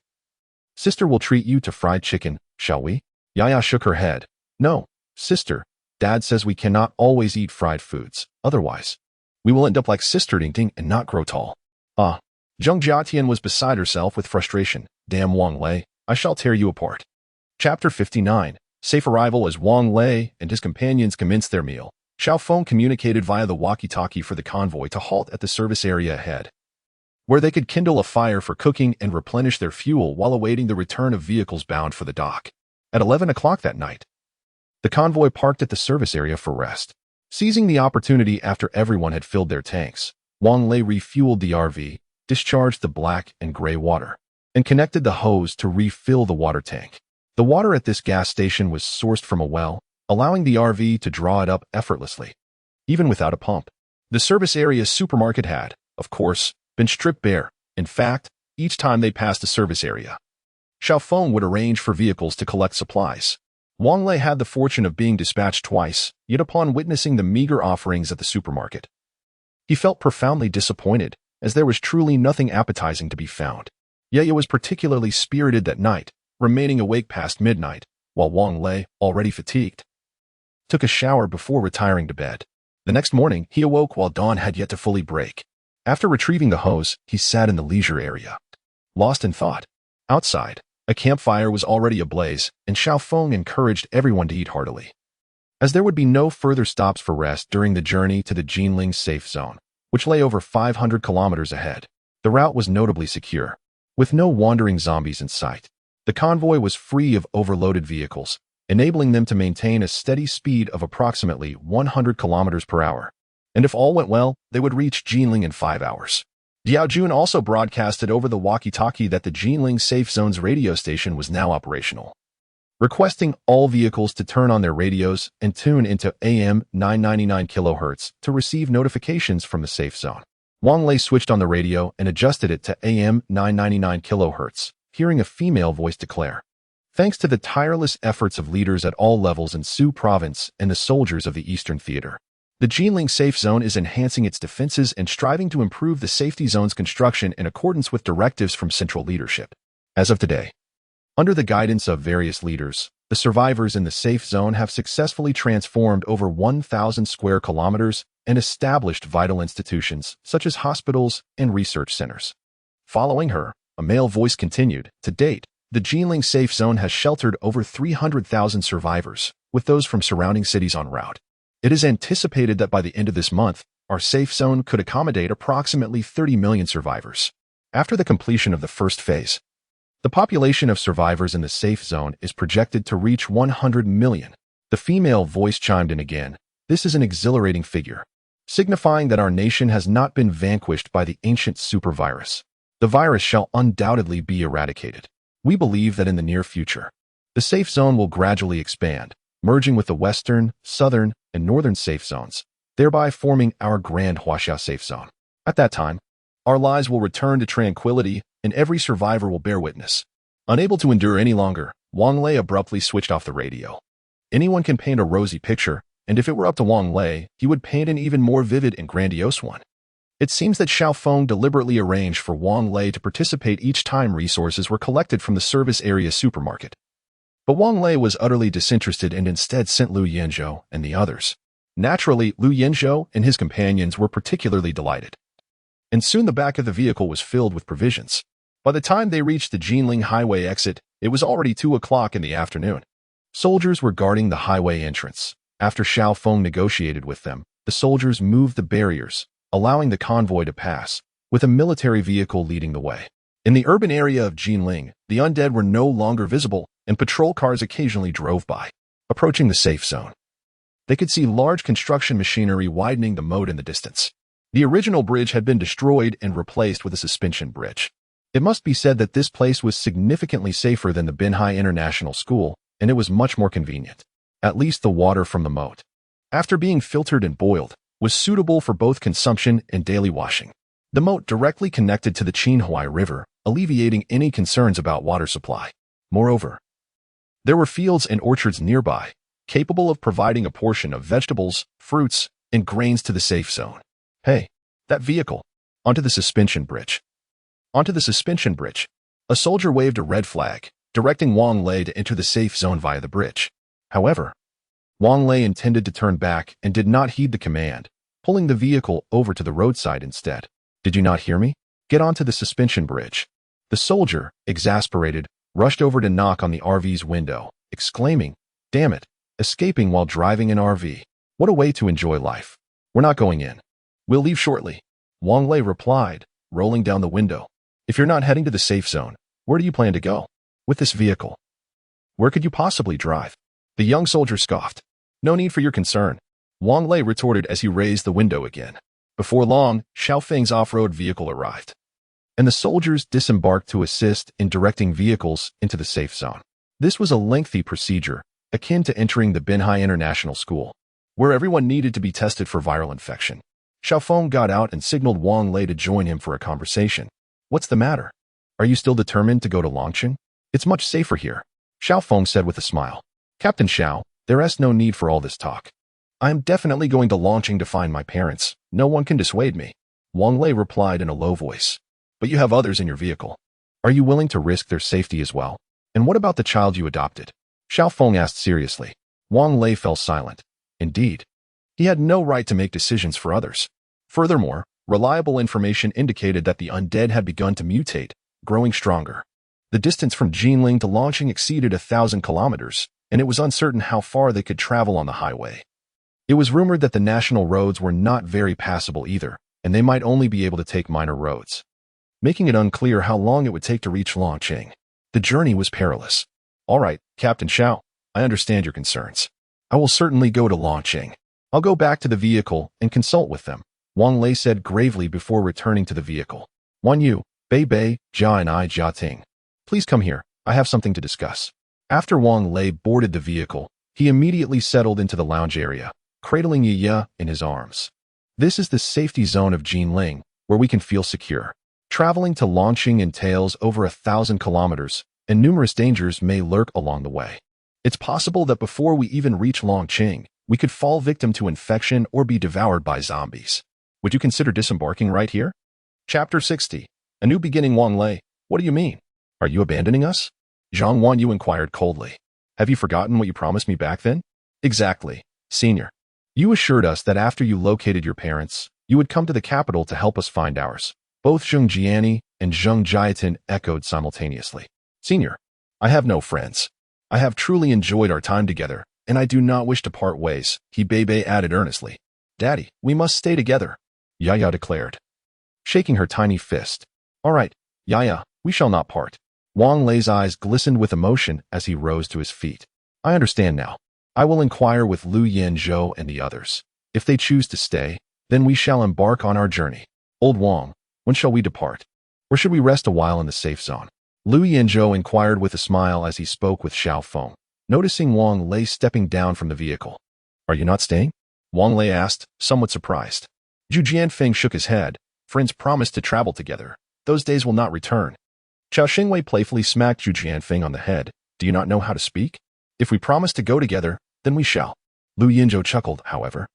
Sister will treat you to fried chicken, shall we? Yaya shook her head. No, sister, Dad says we cannot always eat fried foods, otherwise we will end up like Sister Ding Ding and not grow tall. Ah. Zheng Jiatian was beside herself with frustration. Damn Wang Lei, I shall tear you apart. Chapter 59. Safe arrival. As Wang Lei and his companions commenced their meal, Xiao Feng communicated via the walkie-talkie for the convoy to halt at the service area ahead, where they could kindle a fire for cooking and replenish their fuel while awaiting the return of vehicles bound for the dock. At 11 o'clock that night, the convoy parked at the service area for rest. Seizing the opportunity after everyone had filled their tanks, Wang Lei refueled the RV, discharged the black and gray water, and connected the hose to refill the water tank. The water at this gas station was sourced from a well, allowing the RV to draw it up effortlessly, even without a pump. The service area supermarket had, of course, been stripped bare. In fact, each time they passed a service area. Xiaofeng would arrange for vehicles to collect supplies. Wang Lei had the fortune of being dispatched twice, yet upon witnessing the meager offerings at the supermarket, he felt profoundly disappointed, as there was truly nothing appetizing to be found. Yet it was particularly spirited that night, remaining awake past midnight, while Wang Lei, already fatigued, took a shower before retiring to bed. The next morning, he awoke while dawn had yet to fully break. After retrieving the hose, he sat in the leisure area, lost in thought. Outside, a campfire was already ablaze, and Xiaofeng encouraged everyone to eat heartily. As there would be no further stops for rest during the journey to the Jinling safe zone, which lay over 500 kilometers ahead, the route was notably secure, with no wandering zombies in sight. The convoy was free of overloaded vehicles, enabling them to maintain a steady speed of approximately 100 kilometers per hour. And if all went well, they would reach Jinling in 5 hours. Diao Jun also broadcasted over the walkie-talkie that the Jinling Safe Zone's radio station was now operational, requesting all vehicles to turn on their radios and tune into AM 999 kHz to receive notifications from the safe zone. Wang Lei switched on the radio and adjusted it to AM 999 kHz, hearing a female voice declare, "Thanks to the tireless efforts of leaders at all levels in Su Province and the soldiers of the Eastern Theater, the Jinling Safe Zone is enhancing its defenses and striving to improve the safety zone's construction in accordance with directives from central leadership. As of today, under the guidance of various leaders, the survivors in the safe zone have successfully transformed over 1,000 square kilometers and established vital institutions such as hospitals and research centers." Following her, a male voice continued, "To date, the Jinling Safe Zone has sheltered over 300,000 survivors, with those from surrounding cities en route. It is anticipated that by the end of this month, our safe zone could accommodate approximately 30 million survivors." After the completion of the first phase, the population of survivors in the safe zone is projected to reach 100 million. The female voice chimed in again. "This is an exhilarating figure, signifying that our nation has not been vanquished by the ancient supervirus. The virus shall undoubtedly be eradicated. We believe that in the near future, the safe zone will gradually expand, merging with the western, southern, and northern safe zones, thereby forming our Grand Huaxia safe zone. At that time, our lives will return to tranquility and every survivor will bear witness." Unable to endure any longer, Wang Lei abruptly switched off the radio. Anyone can paint a rosy picture, and if it were up to Wang Lei, he would paint an even more vivid and grandiose one. It seems that Xiaofeng deliberately arranged for Wang Lei to participate each time resources were collected from the service area supermarket. But Wang Lei was utterly disinterested and instead sent Lu Yanzhou and the others. Naturally, Lu Yanzhou and his companions were particularly delighted. And soon the back of the vehicle was filled with provisions. By the time they reached the Jinling highway exit, it was already 2 o'clock in the afternoon. Soldiers were guarding the highway entrance. After Xiaofeng negotiated with them, the soldiers moved the barriers, allowing the convoy to pass, with a military vehicle leading the way. In the urban area of Jinling, the undead were no longer visible, and patrol cars occasionally drove by. Approaching the safe zone, they could see large construction machinery widening the moat in the distance. The original bridge had been destroyed and replaced with a suspension bridge. It must be said that this place was significantly safer than the Binhai International School, and it was much more convenient. At least the water from the moat, after being filtered and boiled, was suitable for both consumption and daily washing. The moat directly connected to the Qinhuai River, alleviating any concerns about water supply. Moreover, there were fields and orchards nearby, capable of providing a portion of vegetables, fruits, and grains to the safe zone. "Hey, that vehicle! Onto the suspension bridge." Onto the suspension bridge. A soldier waved a red flag, directing Wang Lei to enter the safe zone via the bridge. However, Wang Lei intended to turn back and did not heed the command, pulling the vehicle over to the roadside instead. "Did you not hear me? Get onto the suspension bridge." The soldier, exasperated, rushed over to knock on the RV's window, exclaiming, "Damn it, escaping while driving an RV. What a way to enjoy life. We're not going in. We'll leave shortly." Wang Lei replied, rolling down the window. "If you're not heading to the safe zone, where do you plan to go? With this vehicle, where could you possibly drive?" The young soldier scoffed. "No need for your concern," Wang Lei retorted as he raised the window again. Before long, Xiaofeng's off-road vehicle arrived, and the soldiers disembarked to assist in directing vehicles into the safe zone. This was a lengthy procedure, akin to entering the Binhai International School, where everyone needed to be tested for viral infection. Xiaofeng got out and signaled Wang Lei to join him for a conversation. "What's the matter? Are you still determined to go to Longqing? It's much safer here, Xiao Feng said with a smile. Captain Xiao, there is no need for all this talk. I am definitely going to Longqing to find my parents. No one can dissuade me, Wang Lei replied in a low voice. But you have others in your vehicle. Are you willing to risk their safety as well? And what about the child you adopted? Xiao Feng asked seriously. Wang Lei fell silent. Indeed, he had no right to make decisions for others. Furthermore, reliable information indicated that the undead had begun to mutate, growing stronger. The distance from Jinling to Longqing exceeded 1,000 kilometers, and it was uncertain how far they could travel on the highway. It was rumored that the national roads were not very passable either, and they might only be able to take minor roads, making it unclear how long it would take to reach Longqing. The journey was perilous. All right, Captain Xiao, I understand your concerns. I will certainly go to Longqing. I'll go back to the vehicle and consult with them, Wang Lei said gravely before returning to the vehicle. Wan Yu, Bei Bei, Jia and I Jia Ting. Please come here, I have something to discuss. After Wang Lei boarded the vehicle, he immediately settled into the lounge area, cradling Yi in his arms. This is the safety zone of Jinling, where we can feel secure. Traveling to Longqing entails over 1,000 kilometers, and numerous dangers may lurk along the way. It's possible that before we even reach Longqing, we could fall victim to infection or be devoured by zombies. Would you consider disembarking right here? Chapter 60. A New Beginning. Wang Lei, what do you mean? Are you abandoning us? Zhang Wanyu inquired coldly. Have you forgotten what you promised me back then? Exactly, Senior. You assured us that after you located your parents, you would come to the capital to help us find ours. Both Zheng Jiani and Zheng Jiatin echoed simultaneously. Senior, I have no friends. I have truly enjoyed our time together, and I do not wish to part ways, He Bei added earnestly. Daddy, we must stay together, Yaya declared, shaking her tiny fist. All right, Yaya, we shall not part. Wang Lei's eyes glistened with emotion as he rose to his feet. I understand now. I will inquire with Lu Yanzhou and the others. If they choose to stay, then we shall embark on our journey. Old Wang, when shall we depart? Or should we rest a while in the safe zone? Lu Yanzhou inquired with a smile as he spoke with Xiao Feng, noticing Wang Lei stepping down from the vehicle. Are you not staying? Wang Lei asked, somewhat surprised. Zhu Jianfeng shook his head. Friends promised to travel together. Those days will not return. Chao Xingwei playfully smacked Zhu Jianfeng on the head. Do you not know how to speak? If we promise to go together, then we shall. Lu Yinzhou chuckled, however.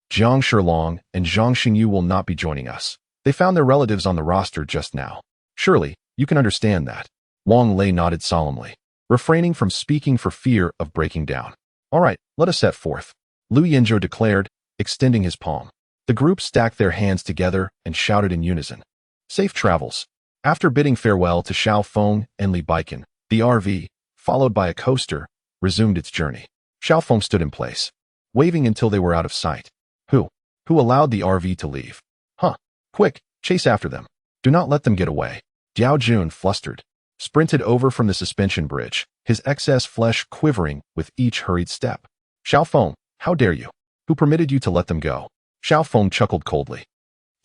Jiang Shilong and Zhang Xingyu will not be joining us. They found their relatives on the roster just now. Surely, you can understand that. Wang Lei nodded solemnly, refraining from speaking for fear of breaking down. All right, let us set forth, Lu Yinzhou declared, extending his palm. The group stacked their hands together and shouted in unison. Safe travels. After bidding farewell to Xiao Feng and Li Baikan, the RV, followed by a coaster, resumed its journey. Xiao Feng stood in place, waving until they were out of sight. Who allowed the RV to leave? Huh. Quick, chase after them. Do not let them get away. Diao Jun, flustered, sprinted over from the suspension bridge, his excess flesh quivering with each hurried step. Xiao Feng, how dare you? Who permitted you to let them go? Xiao Feng chuckled coldly.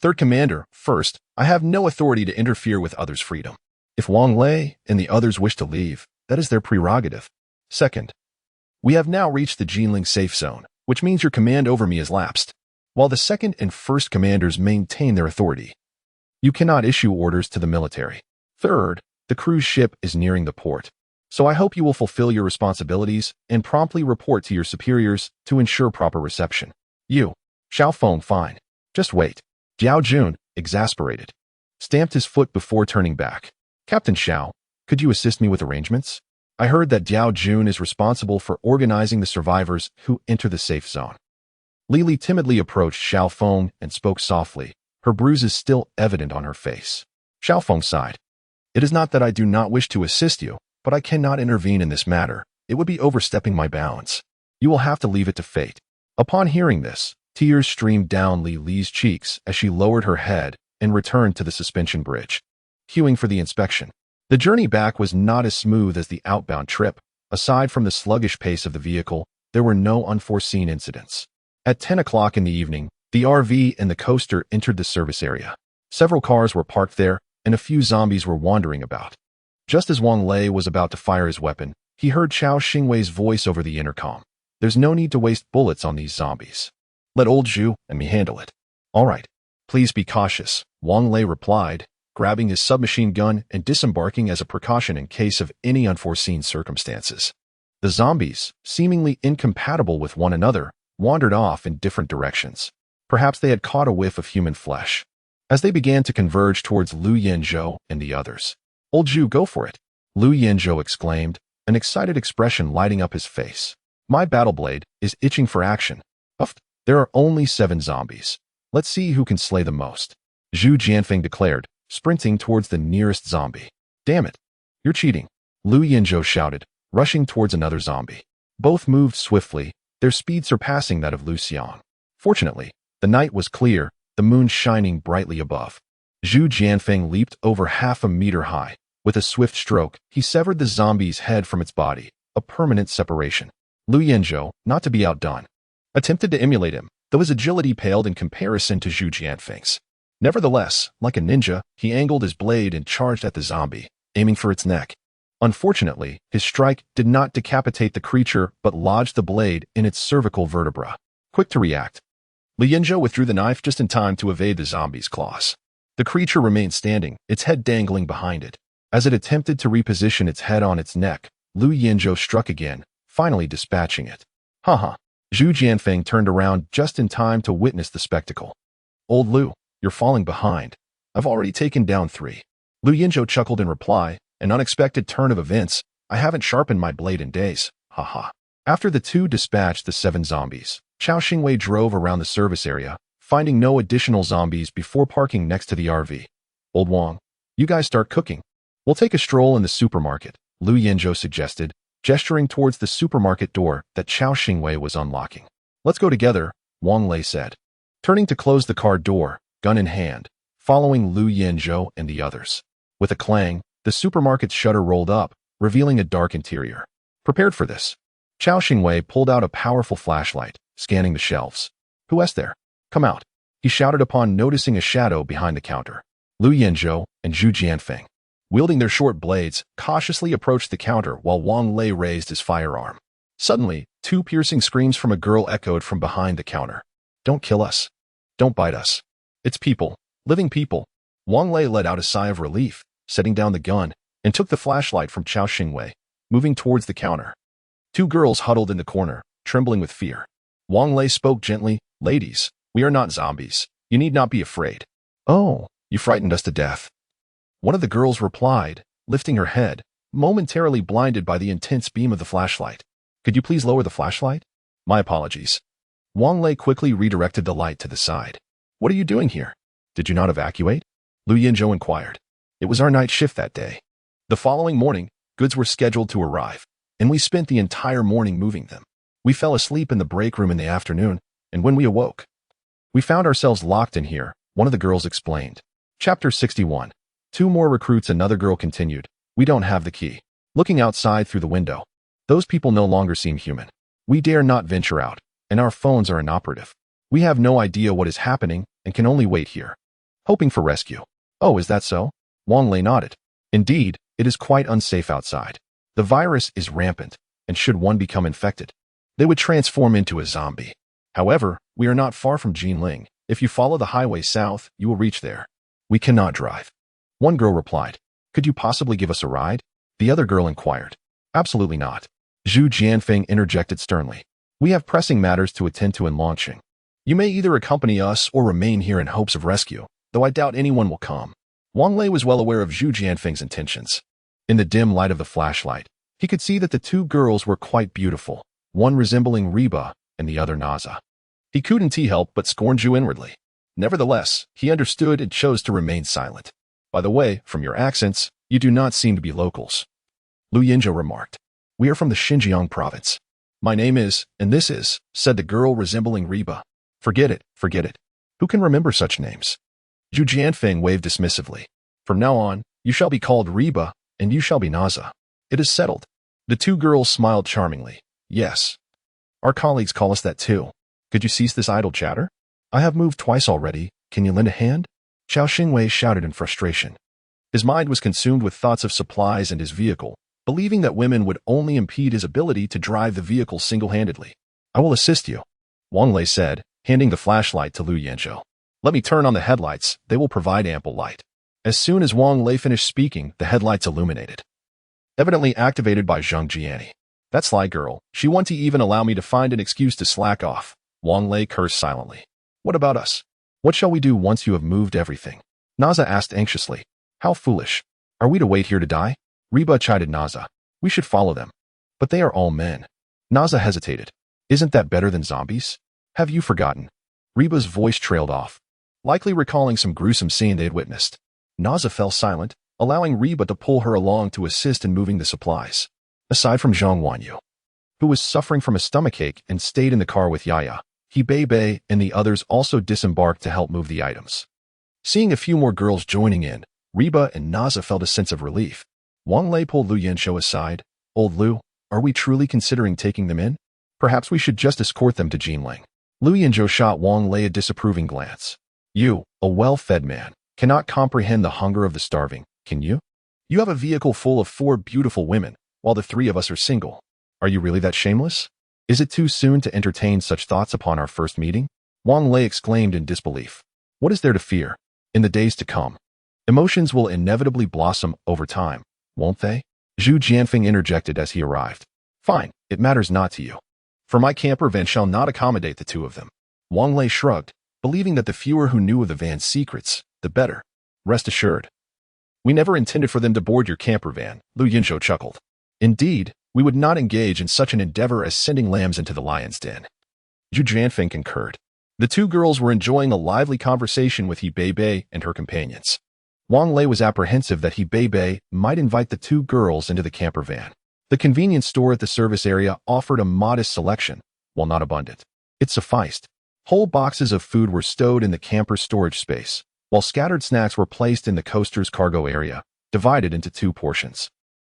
Third Commander, first, I have no authority to interfere with others' freedom. If Wang Lei and the others wish to leave, that is their prerogative. Second, we have now reached the Jinling safe zone, which means your command over me has lapsed. While the second and first commanders maintain their authority, you cannot issue orders to the military. Third, the cruise ship is nearing the port, so I hope you will fulfill your responsibilities and promptly report to your superiors to ensure proper reception. You, Xiao Feng, fine. Just wait. Diao Jun, exasperated, stamped his foot before turning back. Captain Xiao, could you assist me with arrangements? I heard that Diao Jun is responsible for organizing the survivors who enter the safe zone. Lili timidly approached Xiao Feng and spoke softly, her bruises still evident on her face. Xiao Feng sighed. It is not that I do not wish to assist you, but I cannot intervene in this matter. It would be overstepping my bounds. You will have to leave it to fate. Upon hearing this, tears streamed down Li Li's cheeks as she lowered her head and returned to the suspension bridge, queuing for the inspection. The journey back was not as smooth as the outbound trip. Aside from the sluggish pace of the vehicle, there were no unforeseen incidents. At 10 o'clock in the evening, the RV and the coaster entered the service area. Several cars were parked there, and a few zombies were wandering about. Just as Wang Lei was about to fire his weapon, he heard Chao Xingwei's voice over the intercom. There's no need to waste bullets on these zombies. Let old Zhu and me handle it. All right. Please be cautious, Wang Lei replied, grabbing his submachine gun and disembarking as a precaution in case of any unforeseen circumstances. The zombies, seemingly incompatible with one another, wandered off in different directions. Perhaps they had caught a whiff of human flesh. As they began to converge towards Liu Yanzhou and the others. "Old Zhu, go for it," Liu Yanzhou exclaimed, an excited expression lighting up his face. "My battle blade is itching for action. Uff, there are only 7 zombies. Let's see who can slay the most," Zhu Jianfeng declared, sprinting towards the nearest zombie. "Damn it, you're cheating," Liu Yanzhou shouted, rushing towards another zombie. Both moved swiftly, their speed surpassing that of Lu Xiang. Fortunately, the night was clear, the moon shining brightly above. Zhu Jianfeng leaped over half a meter high. With a swift stroke, he severed the zombie's head from its body, a permanent separation. Liu Yanzhou, not to be outdone, attempted to emulate him, though his agility paled in comparison to Zhu Jianfeng's. Nevertheless, like a ninja, he angled his blade and charged at the zombie, aiming for its neck. Unfortunately, his strike did not decapitate the creature but lodged the blade in its cervical vertebra. Quick to react, Liu Yanzhou withdrew the knife just in time to evade the zombie's claws. The creature remained standing, its head dangling behind it. As it attempted to reposition its head on its neck, Liu Yanzhou struck again, finally dispatching it. Haha. Zhu Jianfeng turned around just in time to witness the spectacle. "Old Liu, you're falling behind. I've already taken down 3. Liu Yanzhou chuckled in reply, an unexpected turn of events. "I haven't sharpened my blade in days. Haha." After the two dispatched the 7 zombies, Chao Xingwei drove around the service area, finding no additional zombies before parking next to the RV. "Old Wang, you guys start cooking. We'll take a stroll in the supermarket," Liu Yanzhou suggested, gesturing towards the supermarket door that Chao Xingwei was unlocking. "Let's go together," Wang Lei said, turning to close the car door, gun in hand, following Liu Yanzhou and the others. With a clang, the supermarket's shutter rolled up, revealing a dark interior. Prepared for this, Chao Xingwei pulled out a powerful flashlight, scanning the shelves. "Who's there? Come out," he shouted upon noticing a shadow behind the counter. Liu Yanzhou and Zhu Jianfeng, wielding their short blades, cautiously approached the counter while Wang Lei raised his firearm. Suddenly, 2 piercing screams from a girl echoed from behind the counter. "Don't kill us. Don't bite us. It's people. Living people." Wang Lei let out a sigh of relief, setting down the gun, and took the flashlight from Chao Xingwei, moving towards the counter. 2 girls huddled in the corner, trembling with fear. Wang Lei spoke gently, "Ladies, we are not zombies. You need not be afraid." "Oh, you frightened us to death," one of the girls replied, lifting her head, momentarily blinded by the intense beam of the flashlight. "Could you please lower the flashlight?" "My apologies." Wang Lei quickly redirected the light to the side. "What are you doing here? Did you not evacuate?" Liu Yanzhou inquired. "It was our night shift that day. The following morning, goods were scheduled to arrive, and we spent the entire morning moving them. We fell asleep in the break room in the afternoon, and when we awoke, we found ourselves locked in here," one of the girls explained. Chapter 61. 2 more recruits. Another girl continued. "We don't have the key." Looking outside through the window, "Those people no longer seem human. We dare not venture out, and our phones are inoperative. We have no idea what is happening and can only wait here, hoping for rescue." "Oh, is that so?" Wang Lei nodded. "Indeed, it is quite unsafe outside. The virus is rampant, and should one become infected, they would transform into a zombie. However, we are not far from Jinling. If you follow the highway south, you will reach there." "We cannot drive," one girl replied. "Could you possibly give us a ride?" the other girl inquired. "Absolutely not," Zhu Jianfeng interjected sternly. "We have pressing matters to attend to in launching. You may either accompany us or remain here in hopes of rescue, though I doubt anyone will come." Wang Lei was well aware of Zhu Jianfeng's intentions. In the dim light of the flashlight, he could see that the 2 girls were quite beautiful, one resembling Reba and the other Naza. He couldn't help but scorn Zhu inwardly. Nevertheless, he understood and chose to remain silent. "By the way, from your accents, you do not seem to be locals," Liu Yanzhou remarked. "We are from the Xinjiang province." "My name is, and this is," said the girl resembling Reba. Forget it. Who can remember such names?" Zhu Jianfeng waved dismissively. "From now on, you shall be called Reba, and you shall be Naza. It is settled." The 2 girls smiled charmingly. "Yes. Our colleagues call us that too. Could you cease this idle chatter? I have moved twice already. Can you lend a hand?" Chao Xingwei shouted in frustration. His mind was consumed with thoughts of supplies and his vehicle, believing that women would only impede his ability to drive the vehicle single-handedly. "I will assist you," Wang Lei said, handing the flashlight to Liu Yanzhou. "Let me turn on the headlights. They will provide ample light." As soon as Wang Lei finished speaking, the headlights illuminated. Evidently activated by Zhang Jiani. That sly girl, she wanted to even allow me to find an excuse to slack off. Wang Lei cursed silently. What about us? What shall we do once you have moved everything? Naza asked anxiously. How foolish. Are we to wait here to die? Reba chided Naza. We should follow them. But they are all men. Naza hesitated. Isn't that better than zombies? Have you forgotten? Reba's voice trailed off, likely recalling some gruesome scene they had witnessed. Naza fell silent, allowing Reba to pull her along to assist in moving the supplies. Aside from Zhang Wanyu, who was suffering from a stomachache and stayed in the car with Yaya, He Bei and the others also disembarked to help move the items. Seeing a few more girls joining in, Reba and Naza felt a sense of relief. Wang Lei pulled Lu Yanshou aside. Old Lu, are we truly considering taking them in? Perhaps we should just escort them to Jinling. Lu Yanzhou shot Wang Lei a disapproving glance. You, a well-fed man, cannot comprehend the hunger of the starving, can you? You have a vehicle full of 4 beautiful women, while the 3 of us are single. Are you really that shameless? Is it too soon to entertain such thoughts upon our first meeting? Wang Lei exclaimed in disbelief. What is there to fear? In the days to come, emotions will inevitably blossom over time, won't they? Zhu Jianfeng interjected as he arrived. Fine, it matters not to you. For my camper van shall not accommodate the 2 of them. Wang Lei shrugged, believing that the fewer who knew of the van's secrets, the better. Rest assured. We never intended for them to board your camper van, Lu Yanshou chuckled. Indeed, we would not engage in such an endeavor as sending lambs into the lion's den. Zhu Jianfeng concurred. The 2 girls were enjoying a lively conversation with He Bei and her companions. Wang Lei was apprehensive that He Bei might invite the 2 girls into the camper van. The convenience store at the service area offered a modest selection, while not abundant. It sufficed. Whole boxes of food were stowed in the camper's storage space, while scattered snacks were placed in the coaster's cargo area, divided into 2 portions.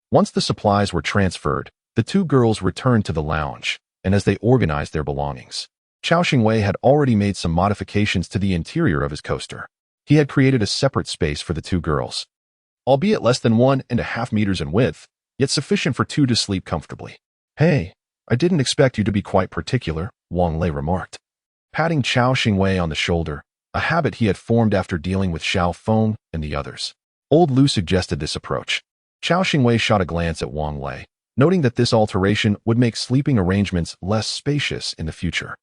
Once the supplies were transferred, the 2 girls returned to the lounge, and as they organized their belongings, Chao Xingwei had already made some modifications to the interior of his coaster. He had created a separate space for the 2 girls, albeit less than 1.5 meters in width, yet sufficient for 2 to sleep comfortably. Hey, I didn't expect you to be quite particular, Wang Lei remarked, patting Chao Xingwei on the shoulder, a habit he had formed after dealing with Xiao Feng and the others. Old Lu suggested this approach. Chao Xingwei shot a glance at Wang Lei, noting that this alteration would make sleeping arrangements less spacious in the future.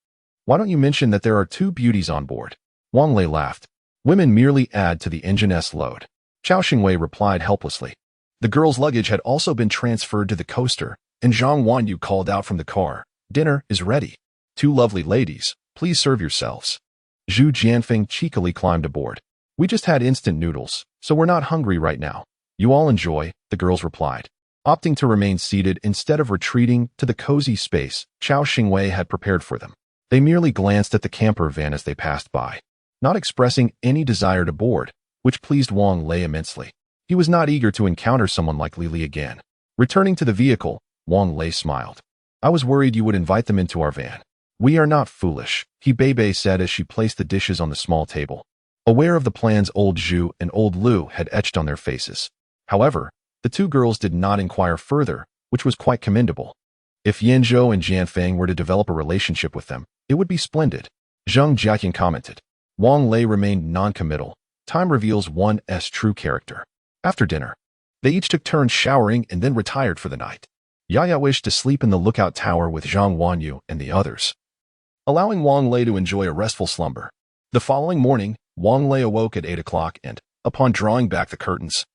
Why don't you mention that there are 2 beauties on board? Wang Lei laughed. Women merely add to the engine's load. Chao Xingwei replied helplessly. The girls' luggage had also been transferred to the coaster, and Zhang Wanyu called out from the car. Dinner is ready. 2 lovely ladies, please serve yourselves. Zhu Jianfeng cheekily climbed aboard. We just had instant noodles, so we're not hungry right now. You all enjoy, the girls replied, opting to remain seated instead of retreating to the cozy space Chao Xingwei had prepared for them. They merely glanced at the camper van as they passed by, not expressing any desire to board, which pleased Wang Lei immensely. He was not eager to encounter someone like Li Li again. Returning to the vehicle, Wang Lei smiled. I was worried you would invite them into our van. We are not foolish, He Bei said as she placed the dishes on the small table, aware of the plans old Zhu and old Lu had etched on their faces. However, the 2 girls did not inquire further, which was quite commendable. If Yanzhou and Jianfeng were to develop a relationship with them, it would be splendid. Zhang Jiaqing commented. Wang Lei remained non-committal. Time reveals one's true character. After dinner, they each took turns showering and then retired for the night. Yaya wished to sleep in the lookout tower with Zhang Wanyu and the others, allowing Wang Lei to enjoy a restful slumber. The following morning, Wang Lei awoke at 8 o'clock and, upon drawing back the curtains,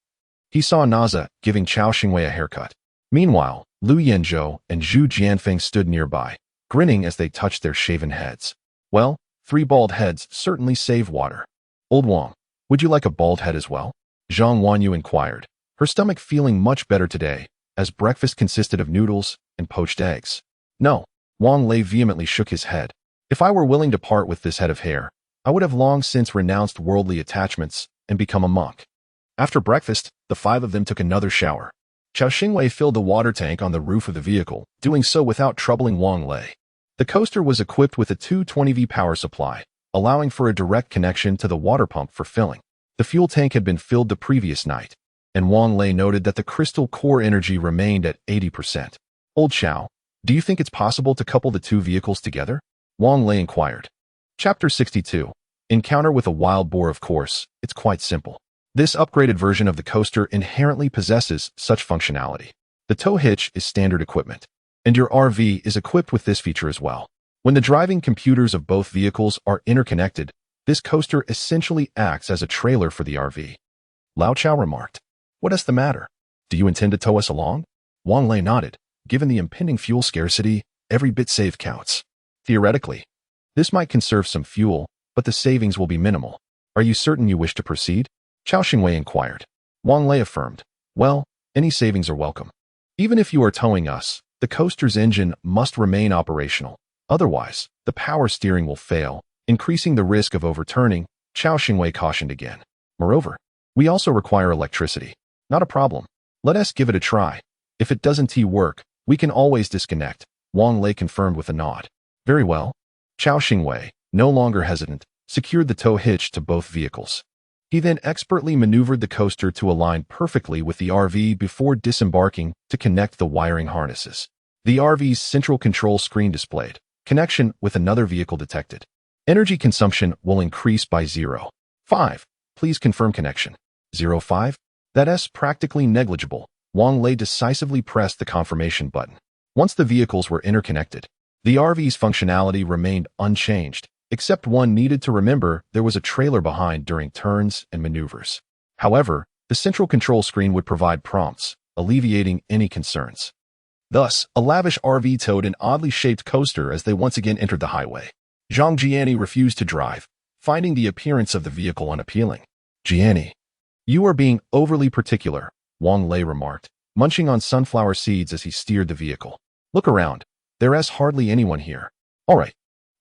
he saw Naza giving Chao Xingwei a haircut. Meanwhile, Lu Yanzhou and Zhu Jianfeng stood nearby, grinning as they touched their shaven heads. Well, 3 bald heads certainly save water. Old Wang, would you like a bald head as well? Zhang Wanyu inquired, her stomach feeling much better today, as breakfast consisted of noodles and poached eggs. No, Wang Lei vehemently shook his head. If I were willing to part with this head of hair, I would have long since renounced worldly attachments and become a monk. After breakfast, the 5 of them took another shower. Chao Xingwei filled the water tank on the roof of the vehicle, doing so without troubling Wang Lei. The coaster was equipped with a 220V power supply, allowing for a direct connection to the water pump for filling. The fuel tank had been filled the previous night, and Wang Lei noted that the crystal core energy remained at 80%. Old Chao, do you think it's possible to couple the 2 vehicles together? Wang Lei inquired. Chapter 62. Encounter with a wild boar. Of course, it's quite simple. This upgraded version of the coaster inherently possesses such functionality. The tow hitch is standard equipment, and your RV is equipped with this feature as well. When the driving computers of both vehicles are interconnected, this coaster essentially acts as a trailer for the RV. Lao Chao remarked, "What is the matter? Do you intend to tow us along?" Wang Lei nodded. Given the impending fuel scarcity, every bit saved counts. Theoretically, this might conserve some fuel, but the savings will be minimal. Are you certain you wish to proceed? Chao Xingwei inquired. Wang Lei affirmed, "Well, any savings are welcome. Even if you are towing us, the coaster's engine must remain operational. Otherwise, the power steering will fail, increasing the risk of overturning," Chao Xingwei cautioned again. "Moreover, we also require electricity. Not a problem. Let us give it a try. If it doesn't work, we can always disconnect," Wang Lei confirmed with a nod. "Very well." Chao Xingwei, no longer hesitant, secured the tow hitch to both vehicles. He then expertly maneuvered the coaster to align perfectly with the RV before disembarking to connect the wiring harnesses. The RV's central control screen displayed connection with another vehicle detected. Energy consumption will increase by 0.5. Please confirm connection. 0.5? That's practically negligible. Wang Lei decisively pressed the confirmation button. Once the vehicles were interconnected, the RV's functionality remained unchanged, except one needed to remember there was a trailer behind during turns and maneuvers. However, the central control screen would provide prompts, alleviating any concerns. Thus, a lavish RV towed an oddly shaped coaster as they once again entered the highway. Zhang Jiani refused to drive, finding the appearance of the vehicle unappealing. "Jiani, you are being overly particular," Wang Lei remarked, munching on sunflower seeds as he steered the vehicle. "Look around. There's hardly anyone here. All right.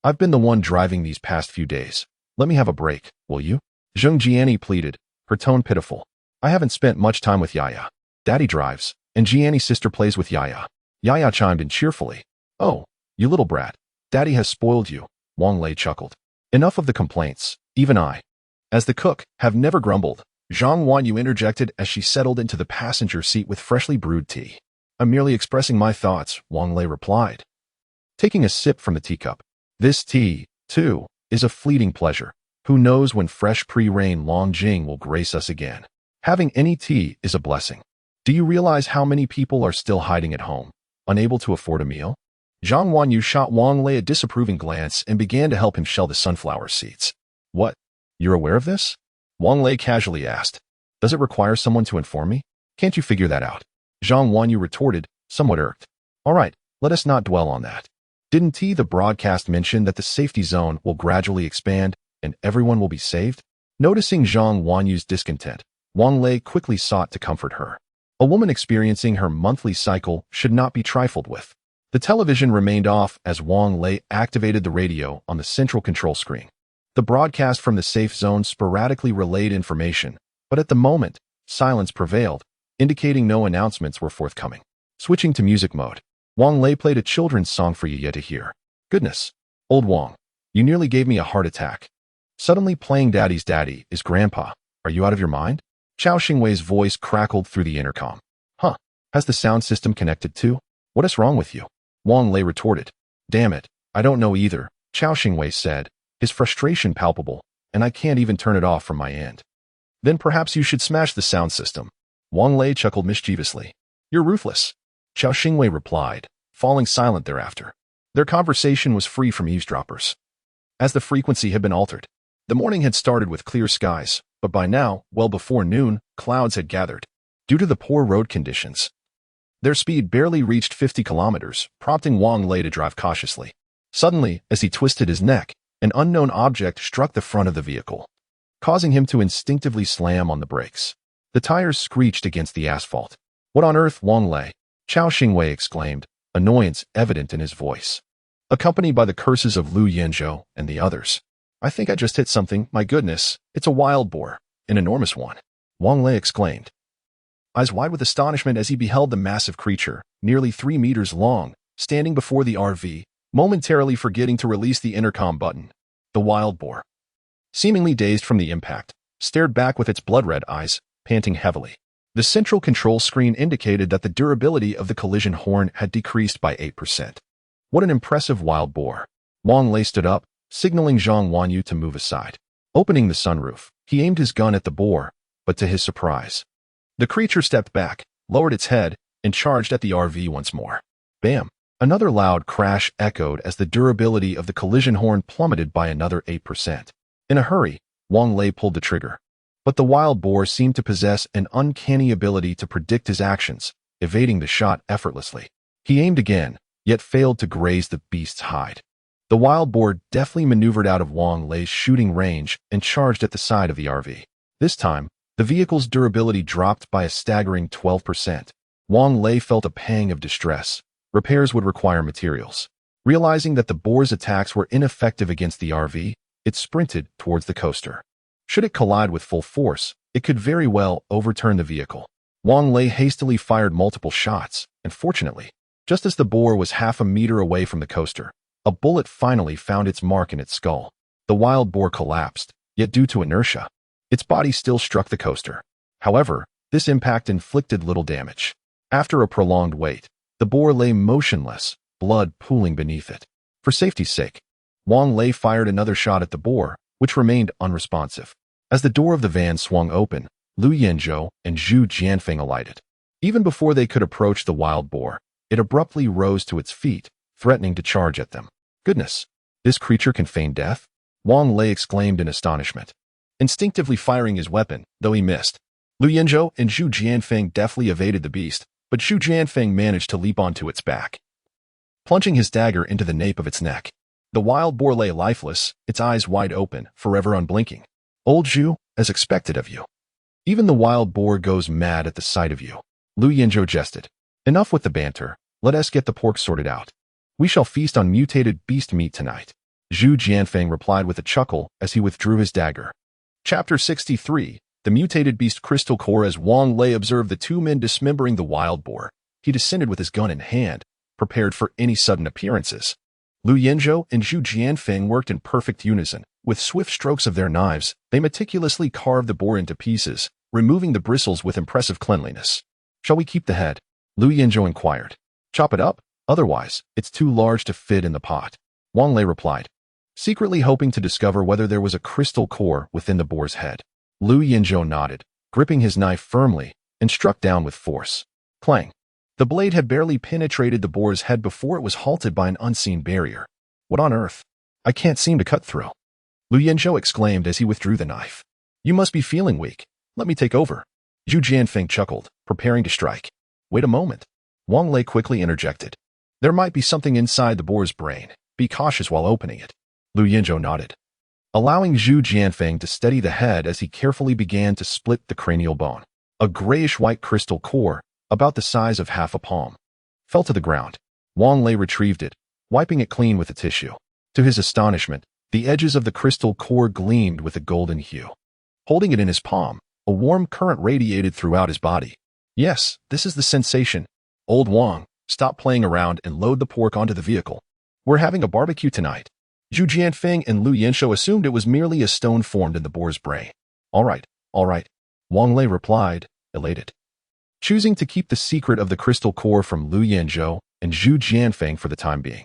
I've been the one driving these past few days. Let me have a break, will you?" Zhang Jiani pleaded, her tone pitiful. "I haven't spent much time with Yaya. Daddy drives, and Jiani's sister plays with Yaya." Yaya chimed in cheerfully. "Oh, you little brat. Daddy has spoiled you," Wang Lei chuckled. "Enough of the complaints. Even I, as the cook, have never grumbled," Zhang Wanyu interjected as she settled into the passenger seat with freshly brewed tea. "I'm merely expressing my thoughts," Wang Lei replied, taking a sip from the teacup. "This tea, too, is a fleeting pleasure. Who knows when fresh pre-rain Longjing will grace us again. Having any tea is a blessing. Do you realize how many people are still hiding at home, unable to afford a meal?" Zhang Wanyu shot Wang Lei a disapproving glance and began to help him shell the sunflower seeds. "What? You're aware of this?" Wang Lei casually asked. "Does it require someone to inform me? Can't you figure that out?" Zhang Wanyu retorted, somewhat irked. "All right, let us not dwell on that. Didn't the broadcast mention that the safety zone will gradually expand and everyone will be saved?" Noticing Zhang Wanyu's discontent, Wang Lei quickly sought to comfort her. A woman experiencing her monthly cycle should not be trifled with. The television remained off as Wang Lei activated the radio on the central control screen. The broadcast from the safe zone sporadically relayed information, but at the moment, silence prevailed, indicating no announcements were forthcoming. Switching to music mode, Wang Lei played a children's song for Yaya to hear. "Goodness, old Wang, you nearly gave me a heart attack. Suddenly playing Daddy's Daddy is Grandpa. Are you out of your mind?" Chao Xingwei's voice crackled through the intercom. "Huh, has the sound system connected too? What is wrong with you?" Wang Lei retorted. "Damn it, I don't know either," Chao Xingwei said, his frustration palpable, "and I can't even turn it off from my end." "Then perhaps you should smash the sound system." Wang Lei chuckled mischievously. "You're ruthless," Chao Xingwei replied, falling silent thereafter. Their conversation was free from eavesdroppers, as the frequency had been altered. The morning had started with clear skies, but by now, well before noon, clouds had gathered. Due to the poor road conditions, their speed barely reached 50 kilometers, prompting Wang Lei to drive cautiously. Suddenly, as he twisted his neck, an unknown object struck the front of the vehicle, causing him to instinctively slam on the brakes. The tires screeched against the asphalt. "What on earth, Wang Lei?" Chao Xingwei exclaimed, annoyance evident in his voice, accompanied by the curses of Lu Yanzhou and the others. "I think I just hit something. My goodness, it's a wild boar, an enormous one," Wang Lei exclaimed, eyes wide with astonishment as he beheld the massive creature, nearly 3 meters long, standing before the RV, momentarily forgetting to release the intercom button. The wild boar, seemingly dazed from the impact, stared back with its blood-red eyes, panting heavily. The central control screen indicated that the durability of the collision horn had decreased by 8%. "What an impressive wild boar." Wang Lei stood up, signaling Zhang Wanyu to move aside. Opening the sunroof, he aimed his gun at the boar, but to his surprise, the creature stepped back, lowered its head, and charged at the RV once more. Bam! Another loud crash echoed as the durability of the collision horn plummeted by another 8%. In a hurry, Wang Lei pulled the trigger. But the wild boar seemed to possess an uncanny ability to predict his actions, evading the shot effortlessly. He aimed again, yet failed to graze the beast's hide. The wild boar deftly maneuvered out of Wang Lei's shooting range and charged at the side of the RV. This time, the vehicle's durability dropped by a staggering 12%. Wang Lei felt a pang of distress. Repairs would require materials. Realizing that the boar's attacks were ineffective against the RV, it sprinted towards the coaster. Should it collide with full force, it could very well overturn the vehicle. Wang Lei hastily fired multiple shots, and fortunately, just as the boar was half a meter away from the coaster, a bullet finally found its mark in its skull. The wild boar collapsed, yet due to inertia, its body still struck the coaster. However, this impact inflicted little damage. After a prolonged wait, the boar lay motionless, blood pooling beneath it. For safety's sake, Wang Lei fired another shot at the boar, which remained unresponsive. As the door of the van swung open, Lu Yanzhou and Zhu Jianfeng alighted. Even before they could approach the wild boar, it abruptly rose to its feet, threatening to charge at them. Goodness, this creature can feign death? Wang Lei exclaimed in astonishment. Instinctively firing his weapon, though he missed, Lu Yanzhou and Zhu Jianfeng deftly evaded the beast, but Zhu Jianfeng managed to leap onto its back, plunging his dagger into the nape of its neck. The wild boar lay lifeless, its eyes wide open, forever unblinking. Old Zhu, as expected of you. Even the wild boar goes mad at the sight of you. Lu Yanzhou jested. Enough with the banter, let us get the pork sorted out. We shall feast on mutated beast meat tonight. Zhu Jianfeng replied with a chuckle as he withdrew his dagger. Chapter 63, The Mutated Beast Crystal Core. As Wang Lei observed the two men dismembering the wild boar, he descended with his gun in hand, prepared for any sudden appearances. Lu Yanzhou and Zhu Jianfeng worked in perfect unison. With swift strokes of their knives, they meticulously carved the boar into pieces, removing the bristles with impressive cleanliness. Shall we keep the head? Lu Yanzhou inquired. Chop it up, otherwise, it's too large to fit in the pot. Wang Lei replied, secretly hoping to discover whether there was a crystal core within the boar's head. Lu Yanzhou nodded, gripping his knife firmly, and struck down with force. Clang. The blade had barely penetrated the boar's head before it was halted by an unseen barrier. What on earth? I can't seem to cut through. Lu Yanzhou exclaimed as he withdrew the knife. You must be feeling weak. Let me take over. Zhu Jianfeng chuckled, preparing to strike. Wait a moment. Wang Lei quickly interjected. There might be something inside the boar's brain. Be cautious while opening it. Lu Yanzhou nodded, allowing Zhu Jianfeng to steady the head as he carefully began to split the cranial bone. A grayish-white crystal core, about the size of half a palm, fell to the ground. Wang Lei retrieved it, wiping it clean with a tissue. To his astonishment, the edges of the crystal core gleamed with a golden hue. Holding it in his palm, a warm current radiated throughout his body. Yes, this is the sensation. Old Wang, stop playing around and load the pork onto the vehicle. We're having a barbecue tonight. Zhu Jianfeng and Lu Yanzhou assumed it was merely a stone formed in the boar's brain. All right, Wang Lei replied, elated, choosing to keep the secret of the crystal core from Lu Yanzhou and Zhu Jianfeng for the time being.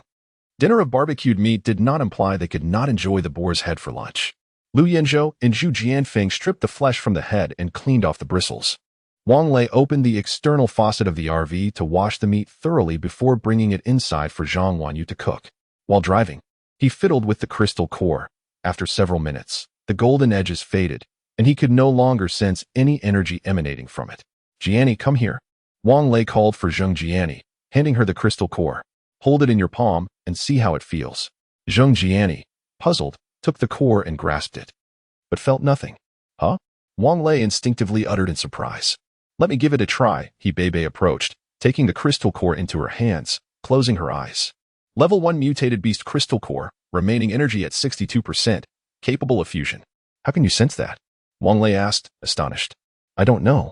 Dinner of barbecued meat did not imply they could not enjoy the boar's head for lunch. Lu Yanzhou and Zhu Jianfeng stripped the flesh from the head and cleaned off the bristles. Wang Lei opened the external faucet of the RV to wash the meat thoroughly before bringing it inside for Zhang Wanyu to cook. While driving, he fiddled with the crystal core. After several minutes, the golden edges faded, and he could no longer sense any energy emanating from it. Jianni, come here. Wang Lei called for Zheng Jianni, handing her the crystal core. Hold it in your palm and see how it feels. Zheng Jianni, puzzled, took the core and grasped it, but felt nothing. Huh? Wang Lei instinctively uttered in surprise. Let me give it a try, He Bei approached, taking the crystal core into her hands, closing her eyes. Level 1 Mutated Beast Crystal Core, remaining energy at 62%, capable of fusion. How can you sense that? Wang Lei asked, astonished. I don't know.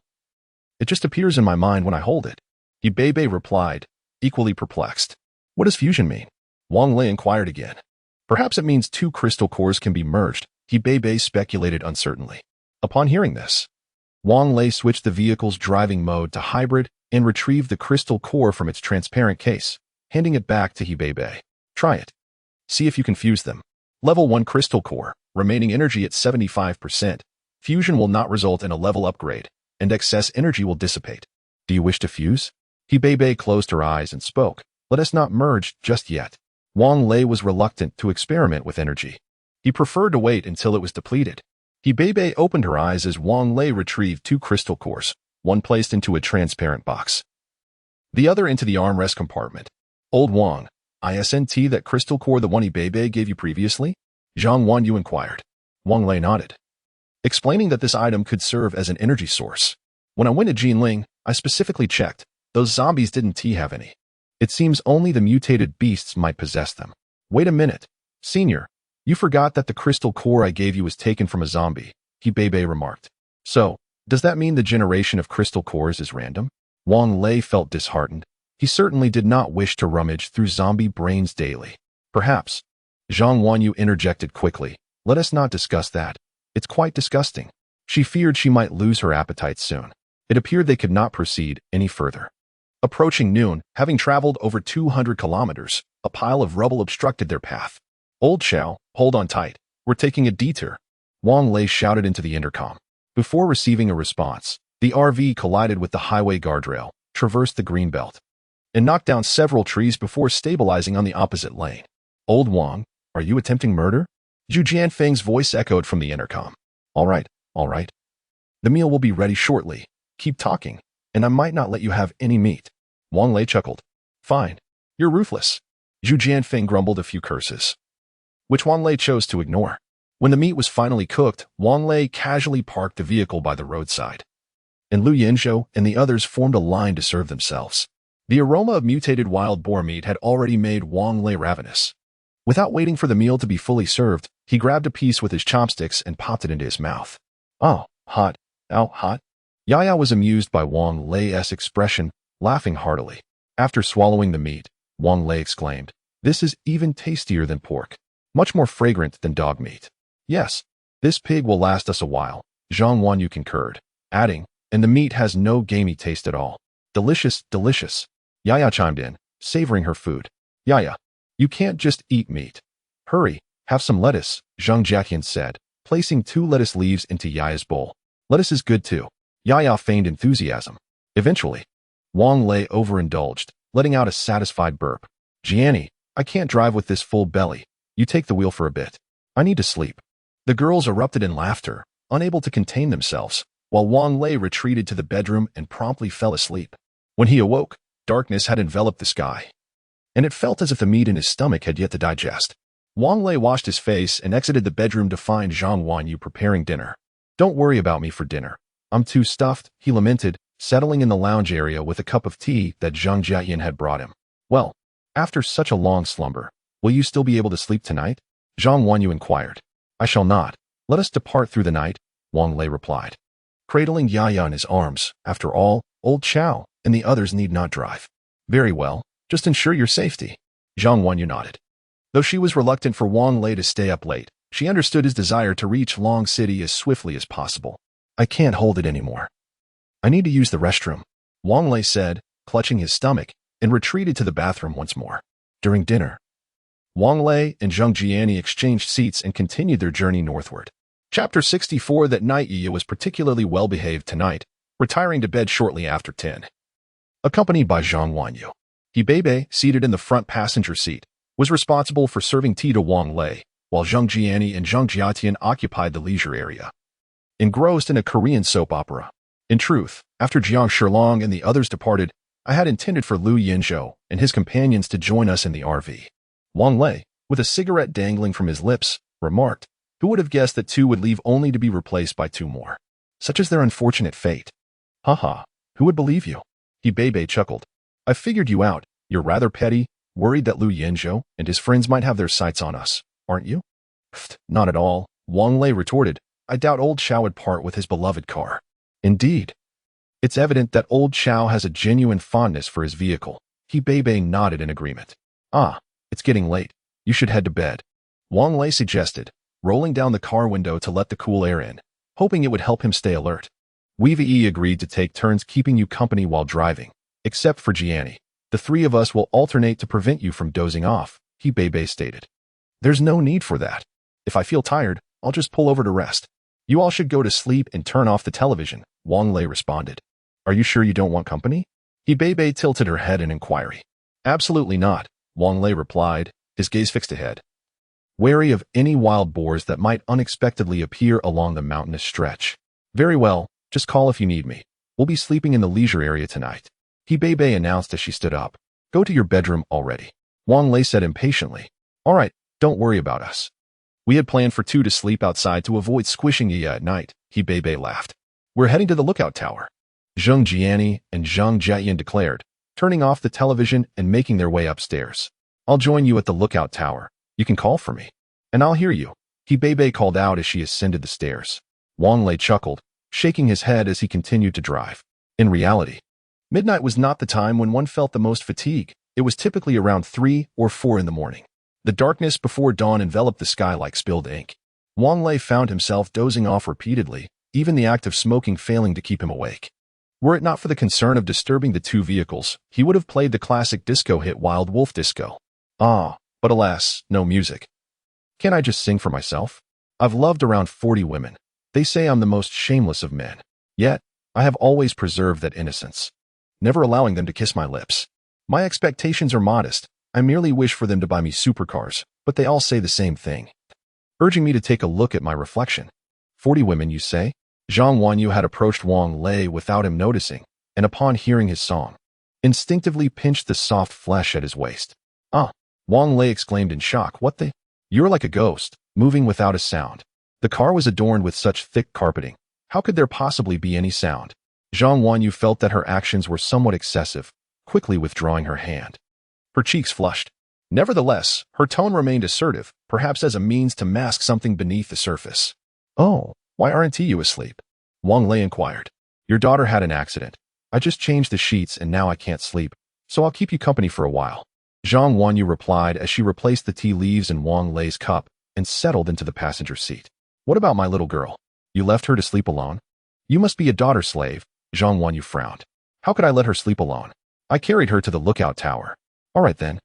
It just appears in my mind when I hold it. He Bei replied, equally perplexed. What does fusion mean? Wang Lei inquired again. Perhaps it means two crystal cores can be merged, He Bei speculated uncertainly. Upon hearing this, Wang Lei switched the vehicle's driving mode to hybrid and retrieved the crystal core from its transparent case, handing it back to He Bei. Try it. See if you can fuse them. Level 1 Crystal Core, remaining energy at 75%, Fusion will not result in a level upgrade, and excess energy will dissipate. Do you wish to fuse? Hebei closed her eyes and spoke. Let us not merge just yet. Wang Lei was reluctant to experiment with energy. He preferred to wait until it was depleted. Hebei opened her eyes as Wang Lei retrieved 2 crystal cores, one placed into a transparent box, the other into the armrest compartment. Old Wang, isn't that crystal core the one Hebei gave you previously? Zhang Wanyu inquired. Wang Lei nodded, explaining that this item could serve as an energy source. When I went to Jinling, I specifically checked. Those zombies didn't have any. It seems only the mutated beasts might possess them. Wait a minute, Senior. You forgot that the crystal core I gave you was taken from a zombie, Hebei remarked. So, does that mean the generation of crystal cores is random? Wang Lei felt disheartened. He certainly did not wish to rummage through zombie brains daily. Perhaps. Zhang Wanyu interjected quickly. Let us not discuss that. It's quite disgusting. She feared she might lose her appetite soon. It appeared they could not proceed any further. Approaching noon, having traveled over 200 kilometers, a pile of rubble obstructed their path. Old Xiao, hold on tight. We're taking a detour. Wang Lei shouted into the intercom. Before receiving a response, the RV collided with the highway guardrail, traversed the green belt, and knocked down several trees before stabilizing on the opposite lane. Old Wang, are you attempting murder? Zhu Jianfeng's voice echoed from the intercom. All right. The meal will be ready shortly. Keep talking, and I might not let you have any meat. Wang Lei chuckled. Fine. You're ruthless. Zhu Jianfeng grumbled a few curses, which Wang Lei chose to ignore. When the meat was finally cooked, Wang Lei casually parked the vehicle by the roadside, and Lu Yinzhou and the others formed a line to serve themselves. The aroma of mutated wild boar meat had already made Wang Lei ravenous. Without waiting for the meal to be fully served, he grabbed a piece with his chopsticks and popped it into his mouth. Oh, hot. Ow, hot. Yaya was amused by Wang Lei's expression, laughing heartily. After swallowing the meat, Wang Lei exclaimed, This is even tastier than pork. Much more fragrant than dog meat. Yes, this pig will last us a while, Zhang Wanyu concurred, adding, and the meat has no gamey taste at all. Delicious, delicious. Yaya chimed in, savoring her food. Yaya, you can't just eat meat. Hurry, have some lettuce, Zhang Jiaqian said, placing 2 lettuce leaves into Yaya's bowl. Lettuce is good too. Yaya feigned enthusiasm. Eventually, Wang Lei overindulged, letting out a satisfied burp. Jianni, I can't drive with this full belly. You take the wheel for a bit. I need to sleep. The girls erupted in laughter, unable to contain themselves, while Wang Lei retreated to the bedroom and promptly fell asleep. When he awoke, darkness had enveloped the sky, and it felt as if the meat in his stomach had yet to digest. Wang Lei washed his face and exited the bedroom to find Zhang Wanyu preparing dinner. Don't worry about me for dinner. I'm too stuffed, he lamented, settling in the lounge area with a cup of tea that Zhang Jiayan had brought him. Well, after such a long slumber, will you still be able to sleep tonight? Zhang Wanyu inquired. I shall not. Let us depart through the night, Wang Lei replied, cradling Yaya in his arms. After all, old Qiao and the others need not drive. Very well, just ensure your safety. Zhang Wanyu nodded. Though she was reluctant for Wang Lei to stay up late, she understood his desire to reach Long City as swiftly as possible. I can't hold it anymore. I need to use the restroom, Wang Lei said, clutching his stomach, and retreated to the bathroom once more. During dinner, Wang Lei and Zhang Jianni exchanged seats and continued their journey northward. Chapter 64. That night Yi was particularly well-behaved tonight, retiring to bed shortly after 10. Accompanied by Zhang Wanyu, Hebei, seated in the front passenger seat, was responsible for serving tea to Wang Lei, while Zhang Jianni and Zhang Jiatian occupied the leisure area, engrossed in a Korean soap opera. In truth, after Jiang Shilong and the others departed, I had intended for Lu Yinzhou and his companions to join us in the RV. Wang Lei, with a cigarette dangling from his lips, remarked, Who would have guessed that 2 would leave only to be replaced by 2 more? Such is their unfortunate fate. Haha, who would believe you? Hebei chuckled. I figured you out. You're rather petty, worried that Lu Yinzhou and his friends might have their sights on us, aren't you? Pfft, not at all, Wang Lei retorted. I doubt old Xiao would part with his beloved car. Indeed. It's evident that old Xiao has a genuine fondness for his vehicle. Hebei nodded in agreement. Ah, it's getting late. You should head to bed, Wang Lei suggested, rolling down the car window to let the cool air in, hoping it would help him stay alert. Wei agreed to take turns keeping you company while driving, except for Jianni. The 3 of us will alternate to prevent you from dozing off, Hebei stated. There's no need for that. If I feel tired, I'll just pull over to rest. You all should go to sleep and turn off the television, Wang Lei responded. Are you sure you don't want company? Bei tilted her head in inquiry. Absolutely not, Wang Lei replied, his gaze fixed ahead, wary of any wild boars that might unexpectedly appear along the mountainous stretch. Very well, just call if you need me. We'll be sleeping in the leisure area tonight, Bei announced as she stood up. Go to your bedroom already, Wang Lei said impatiently. All right, don't worry about us. We had planned for two to sleep outside to avoid squishing Yaya at night, Bei laughed. We're heading to the lookout tower, Zheng Jiani and Zhang Jiayan declared, turning off the television and making their way upstairs. I'll join you at the lookout tower. You can call for me. And I'll hear you, Bei called out as she ascended the stairs. Wang Lei chuckled, shaking his head as he continued to drive. In reality, midnight was not the time when one felt the most fatigue. It was typically around 3 or 4 in the morning. The darkness before dawn enveloped the sky like spilled ink. Wang Lei found himself dozing off repeatedly, even the act of smoking failing to keep him awake. Were it not for the concern of disturbing the two vehicles, he would have played the classic disco hit Wild Wolf Disco. But alas, no music. Can't I just sing for myself? I've loved around 40 women. They say I'm the most shameless of men. Yet, I have always preserved that innocence, never allowing them to kiss my lips. My expectations are modest. I merely wish for them to buy me supercars, but they all say the same thing, urging me to take a look at my reflection. 40 women, you say? Zhang Wanyu had approached Wang Lei without him noticing, and upon hearing his song, instinctively pinched the soft flesh at his waist. Wang Lei exclaimed in shock. What the? You're like a ghost, moving without a sound. The car was adorned with such thick carpeting. How could there possibly be any sound? Zhang Wanyu felt that her actions were somewhat excessive, quickly withdrawing her hand. Her cheeks flushed. Nevertheless, her tone remained assertive, perhaps as a means to mask something beneath the surface. Oh, why aren't you asleep? Wang Lei inquired. Your daughter had an accident. I just changed the sheets and now I can't sleep, so I'll keep you company for a while, Zhang Wanyu replied as she replaced the tea leaves in Wang Lei's cup and settled into the passenger seat. What about my little girl? You left her to sleep alone? You must be a daughter slave, Zhang Wanyu frowned. How could I let her sleep alone? I carried her to the lookout tower. All right then.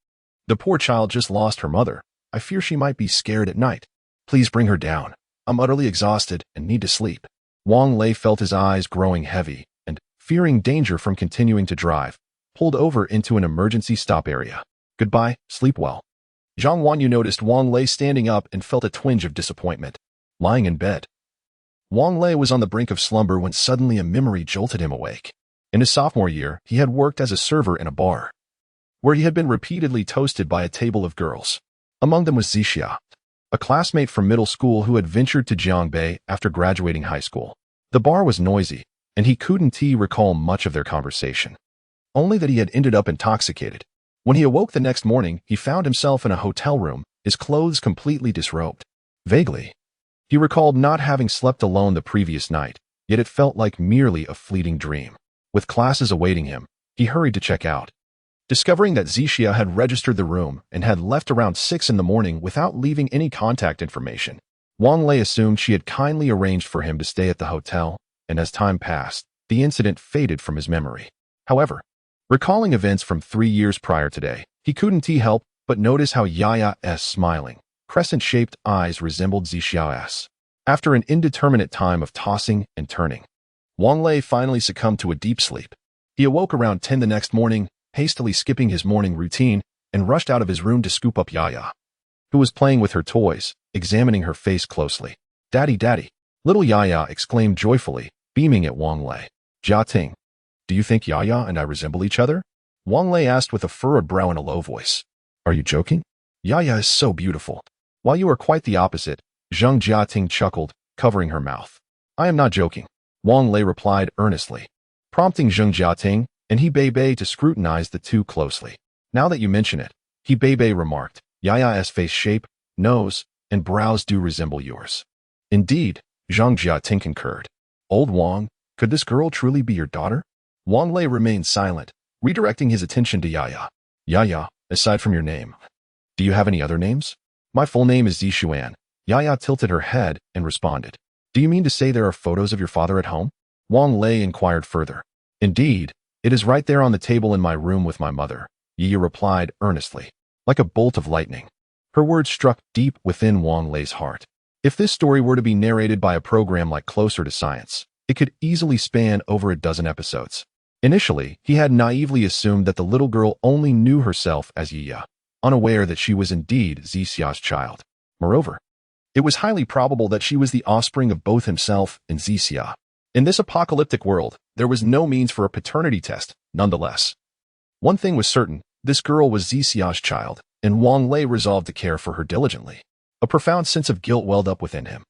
The poor child just lost her mother. I fear she might be scared at night. Please bring her down. I'm utterly exhausted and need to sleep. Wang Lei felt his eyes growing heavy and, fearing danger from continuing to drive, pulled over into an emergency stop area. Goodbye, sleep well. Zhang Wanyu noticed Wang Lei standing up and felt a twinge of disappointment. Lying in bed, Wang Lei was on the brink of slumber when suddenly a memory jolted him awake. In his sophomore year, he had worked as a server in a bar, where he had been repeatedly toasted by a table of girls. Among them was Zixia, a classmate from middle school who had ventured to Jiangbei after graduating high school. The bar was noisy, and he couldn't recall much of their conversation, only that he had ended up intoxicated. When he awoke the next morning, he found himself in a hotel room, his clothes completely disrobed. Vaguely, he recalled not having slept alone the previous night, yet it felt like merely a fleeting dream. With classes awaiting him, he hurried to check out, discovering that Zixia had registered the room and had left around 6 in the morning without leaving any contact information. Wang Lei assumed she had kindly arranged for him to stay at the hotel, and as time passed, the incident faded from his memory. However, recalling events from 3 years prior today, he couldn't help but notice how Yaya's smiling, crescent-shaped eyes resembled Zixia's. After an indeterminate time of tossing and turning, Wang Lei finally succumbed to a deep sleep. He awoke around 10 the next morning, hastily skipping his morning routine, and rushed out of his room to scoop up Yaya, who was playing with her toys, examining her face closely. Daddy, daddy, little Yaya exclaimed joyfully, beaming at Wang Lei. Jia Ting, do you think Yaya and I resemble each other? Wang Lei asked with a furrowed brow and a low voice. Are you joking? Yaya is so beautiful. While you are quite the opposite, Zheng Jiating chuckled, covering her mouth. I am not joking, Wang Lei replied earnestly, prompting Zheng Jiating and Bei to scrutinize the two closely. Now that you mention it, Bei remarked, Yaya's face shape, nose, and brows do resemble yours. Indeed, Zheng Jiating concurred. Old Wang, could this girl truly be your daughter? Wang Lei remained silent, redirecting his attention to Yaya. Yaya, aside from your name, do you have any other names? My full name is Zixuan. Yaya tilted her head and responded. Do you mean to say there are photos of your father at home? Wang Lei inquired further. Indeed, it is right there on the table in my room with my mother, Yaya replied earnestly, like a bolt of lightning. Her words struck deep within Wang Lei's heart. If this story were to be narrated by a program like Closer to Science, it could easily span over a dozen episodes. Initially, he had naively assumed that the little girl only knew herself as Yiya, unaware that she was indeed Zixia's child. Moreover, it was highly probable that she was the offspring of both himself and Zixia. In this apocalyptic world, there was no means for a paternity test, nonetheless. One thing was certain, this girl was Zixia's child, and Wang Lei resolved to care for her diligently. A profound sense of guilt welled up within him.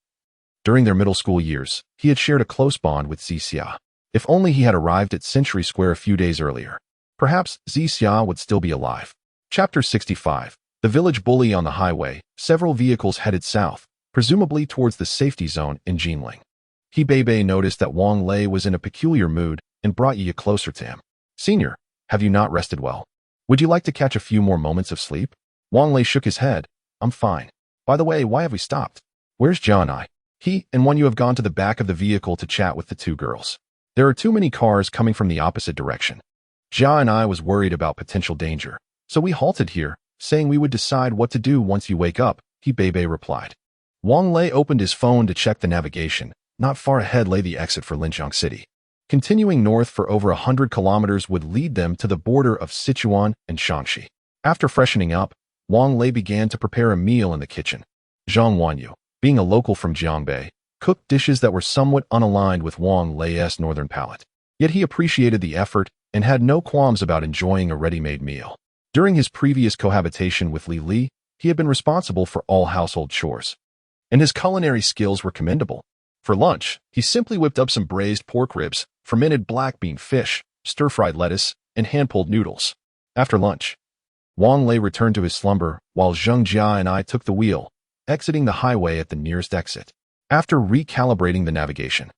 During their middle school years, he had shared a close bond with Zixia. If only he had arrived at Century Square a few days earlier. Perhaps Zixia would still be alive. Chapter 65. The village bully on the highway. Several vehicles headed south, presumably towards the safety zone in Jinling. He Bebe noticed that Wang Lei was in a peculiar mood and brought Yi closer to him. Senior, have you not rested well? Would you like to catch a few more moments of sleep? Wang Lei shook his head. I'm fine. By the way, why have we stopped? Where's Jia and I? He and one you have gone to the back of the vehicle to chat with the two girls. There are too many cars coming from the opposite direction. Jia and I was worried about potential danger, so we halted here, saying we would decide what to do once you wake up, he Bebe replied. Wang Lei opened his phone to check the navigation. Not far ahead lay the exit for Linjiang City. Continuing north for over 100 kilometers would lead them to the border of Sichuan and Shaanxi. After freshening up, Wang Lei began to prepare a meal in the kitchen. Zhang Wanyu, being a local from Jiangbei, cooked dishes that were somewhat unaligned with Wang Lei's northern palate. Yet he appreciated the effort and had no qualms about enjoying a ready-made meal. During his previous cohabitation with Li Li, he had been responsible for all household chores, and his culinary skills were commendable. For lunch, he simply whipped up some braised pork ribs, fermented black bean fish, stir-fried lettuce, and hand-pulled noodles. After lunch, Wang Lei returned to his slumber while Zheng Jia and I took the wheel, exiting the highway at the nearest exit. After recalibrating the navigation,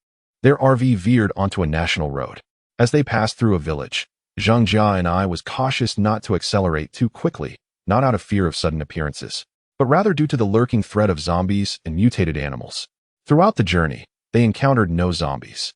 their RV veered onto a national road. As they passed through a village, Zheng Jia and I was cautious not to accelerate too quickly, not out of fear of sudden appearances, but rather due to the lurking threat of zombies and mutated animals. Throughout the journey, they encountered no zombies.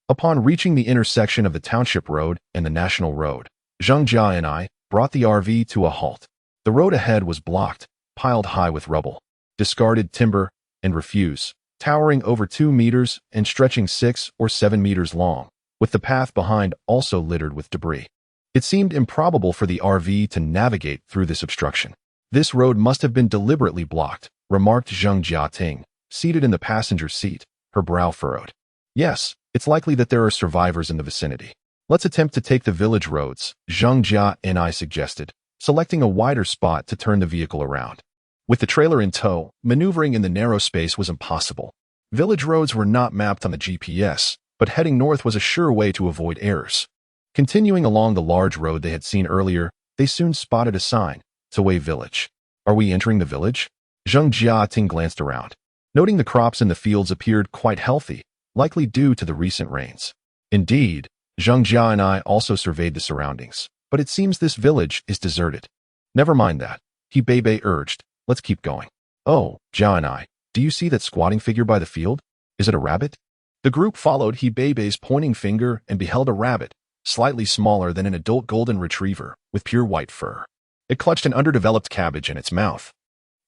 Upon reaching the intersection of the township road and the national road, Zheng Jia and I brought the RV to a halt. The road ahead was blocked, piled high with rubble, discarded timber, and refuse, towering over 2 meters and stretching 6 or 7 meters long, with the path behind also littered with debris. It seemed improbable for the RV to navigate through this obstruction. This road must have been deliberately blocked, remarked Zheng Jiating, seated in the passenger seat, her brow furrowed. Yes, it's likely that there are survivors in the vicinity. Let's attempt to take the village roads, Zheng Jia and I suggested, selecting a wider spot to turn the vehicle around. With the trailer in tow, maneuvering in the narrow space was impossible. Village roads were not mapped on the GPS, but heading north was a sure way to avoid errors. Continuing along the large road they had seen earlier, they soon spotted a sign, Tawei Village. Are we entering the village? Zheng Jiating glanced around. Noting the crops in the fields appeared quite healthy, likely due to the recent rains. Indeed, Zheng Jia and I also surveyed the surroundings, but it seems this village is deserted. Never mind that, he Bebe urged. Let's keep going. Oh, Jia and I, do you see that squatting figure by the field? Is it a rabbit? The group followed he Bebe's pointing finger and beheld a rabbit, slightly smaller than an adult golden retriever, with pure white fur. It clutched an underdeveloped cabbage in its mouth,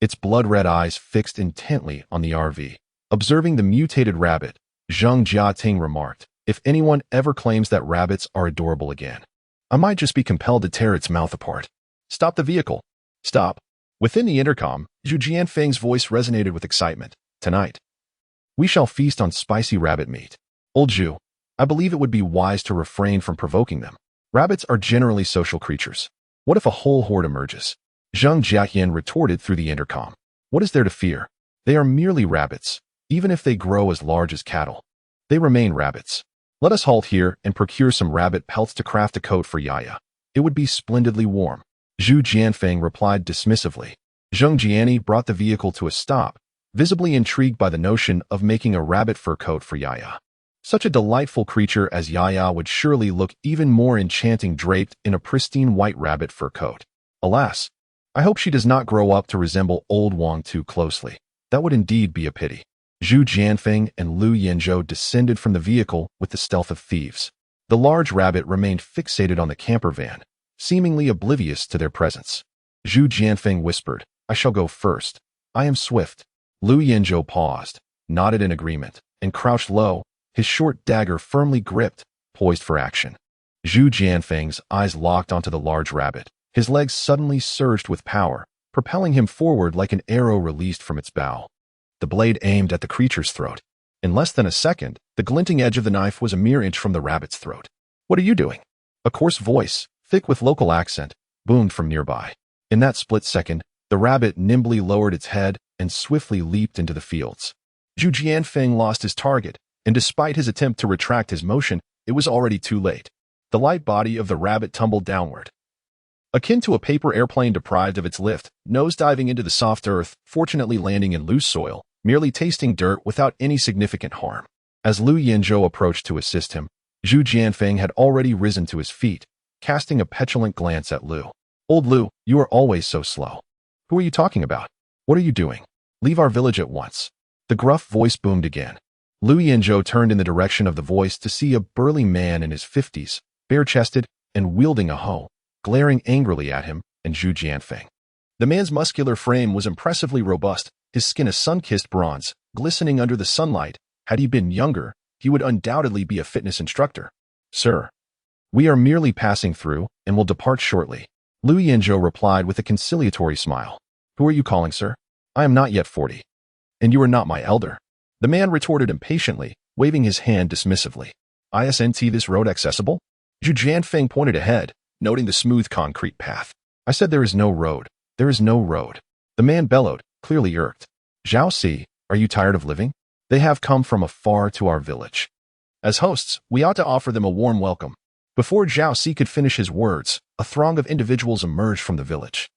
its blood-red eyes fixed intently on the RV. Observing the mutated rabbit, Zheng Jiating remarked, if anyone ever claims that rabbits are adorable again, I might just be compelled to tear its mouth apart. Stop the vehicle. Stop. Within the intercom, Zhu Jianfeng's voice resonated with excitement. Tonight, we shall feast on spicy rabbit meat. Old Zhu, I believe it would be wise to refrain from provoking them. Rabbits are generally social creatures. What if a whole horde emerges? Zheng Jiayan retorted through the intercom. What is there to fear? They are merely rabbits. Even if they grow as large as cattle, they remain rabbits. Let us halt here and procure some rabbit pelts to craft a coat for Yaya. It would be splendidly warm. Zhu Jianfeng replied dismissively. Zheng Jiani brought the vehicle to a stop, visibly intrigued by the notion of making a rabbit fur coat for Yaya. Such a delightful creature as Yaya would surely look even more enchanting draped in a pristine white rabbit fur coat. Alas, I hope she does not grow up to resemble old Wang too closely. That would indeed be a pity. Zhu Jianfeng and Lu Yanzhou descended from the vehicle with the stealth of thieves. The large rabbit remained fixated on the camper van, seemingly oblivious to their presence. Zhu Jianfeng whispered, I shall go first. I am swift. Liu Yinzhou paused, nodded in agreement, and crouched low, his short dagger firmly gripped, poised for action. Zhu Jianfeng's eyes locked onto the large rabbit. His legs suddenly surged with power, propelling him forward like an arrow released from its bow. The blade aimed at the creature's throat. In less than a second, the glinting edge of the knife was a mere inch from the rabbit's throat. "What are you doing?" A coarse voice, thick with local accent, boomed from nearby. In that split second, the rabbit nimbly lowered its head and swiftly leaped into the fields. Zhu Jianfeng lost his target, and despite his attempt to retract his motion, it was already too late. The light body of the rabbit tumbled downward, akin to a paper airplane deprived of its lift, nose-diving into the soft earth, fortunately landing in loose soil, merely tasting dirt without any significant harm. As Liu Yinzhou approached to assist him, Zhu Jianfeng had already risen to his feet, casting a petulant glance at Liu. "Old Liu, you are always so slow. Who are you talking about? What are you doing? Leave our village at once." The gruff voice boomed again. Liu Yinzhou turned in the direction of the voice to see a burly man in his 50s, bare-chested and wielding a hoe, glaring angrily at him and Zhu Jianfeng. The man's muscular frame was impressively robust, his skin a sun-kissed bronze, glistening under the sunlight. Had he been younger, he would undoubtedly be a fitness instructor. "Sir, we are merely passing through and will depart shortly," Liu Yinzhou replied with a conciliatory smile. "Who are you calling, sir? I am not yet 40. And you are not my elder." The man retorted impatiently, waving his hand dismissively. "Isn't this road accessible?" Zhu Jianfeng pointed ahead, noting the smooth concrete path. "I said there is no road. There is no road." The man bellowed, clearly irked. "Zhao Si, are you tired of living? They have come from afar to our village. As hosts, we ought to offer them a warm welcome." Before Zhao Si could finish his words, a throng of individuals emerged from the village.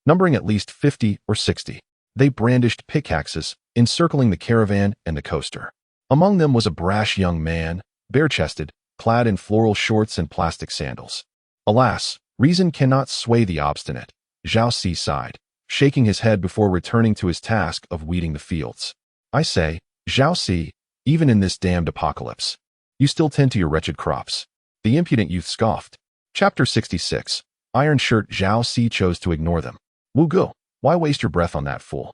Numbering at least 50 or 60, they brandished pickaxes, encircling the caravan and the coaster. Among them was a brash young man, bare-chested, clad in floral shorts and plastic sandals. "Alas, reason cannot sway the obstinate," Zhao Si sighed, shaking his head before returning to his task of weeding the fields. "I say, Zhao Si, even in this damned apocalypse, you still tend to your wretched crops." The impudent youth scoffed. Chapter 66. Iron Shirt. Zhao Si chose to ignore them. "Wu Gu, why waste your breath on that fool?"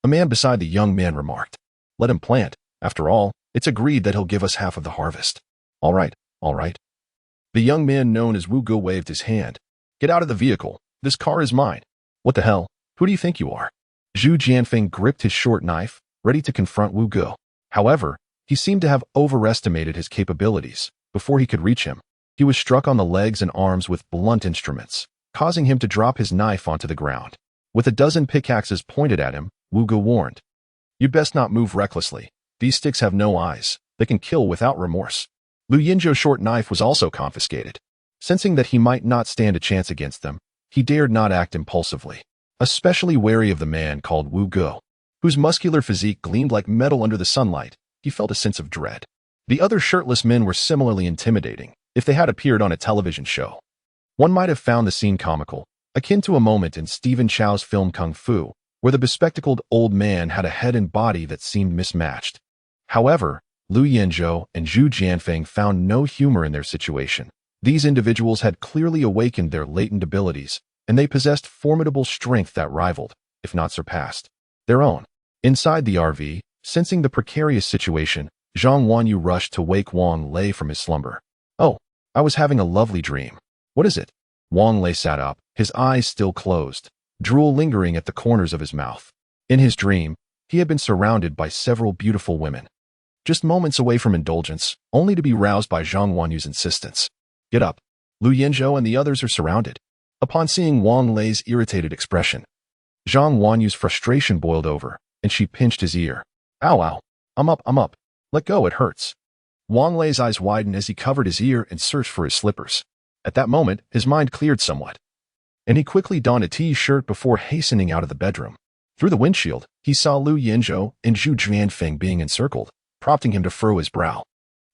A man beside the young man remarked. "Let him plant. After all, it's agreed that he'll give us half of the harvest." All right. The young man known as Wu Gu waved his hand. "Get out of the vehicle. This car is mine." "What the hell? Who do you think you are?" Zhu Jianfeng gripped his short knife, ready to confront Wu Gu. However, he seemed to have overestimated his capabilities. Before he could reach him, he was struck on the legs and arms with blunt instruments, causing him to drop his knife onto the ground. With a dozen pickaxes pointed at him, Wu Gu warned, "You'd best not move recklessly. These sticks have no eyes. They can kill without remorse." Liu Yinzhou's short knife was also confiscated. Sensing that he might not stand a chance against them, he dared not act impulsively, especially wary of the man called Wu Gu, whose muscular physique gleamed like metal under the sunlight. He felt a sense of dread. The other shirtless men were similarly intimidating, if they had appeared on a television show. One might have found the scene comical, akin to a moment in Stephen Chow's film Kung Fu, where the bespectacled old man had a head and body that seemed mismatched. However, Liu Yinzhou and Zhu Jianfeng found no humor in their situation. These individuals had clearly awakened their latent abilities, and they possessed formidable strength that rivaled, if not surpassed, their own. Inside the RV, sensing the precarious situation, Zhang Wanyu rushed to wake Wang Lei from his slumber. "Oh, I was having a lovely dream." "What is it?" Wang Lei sat up, his eyes still closed, drool lingering at the corners of his mouth. In his dream, he had been surrounded by several beautiful women, just moments away from indulgence, only to be roused by Zhang Wanyu's insistence. "Get up. Liu Yinzhou and the others are surrounded." Upon seeing Wang Lei's irritated expression, Zhang Wanyu's frustration boiled over, and she pinched his ear. Ow. I'm up. Let go, it hurts." Wang Lei's eyes widened as he covered his ear and searched for his slippers. At that moment, his mind cleared somewhat, and he quickly donned a T-shirt before hastening out of the bedroom. Through the windshield, he saw Liu Yinzhou and Zhu Jianfeng being encircled, prompting him to furrow his brow.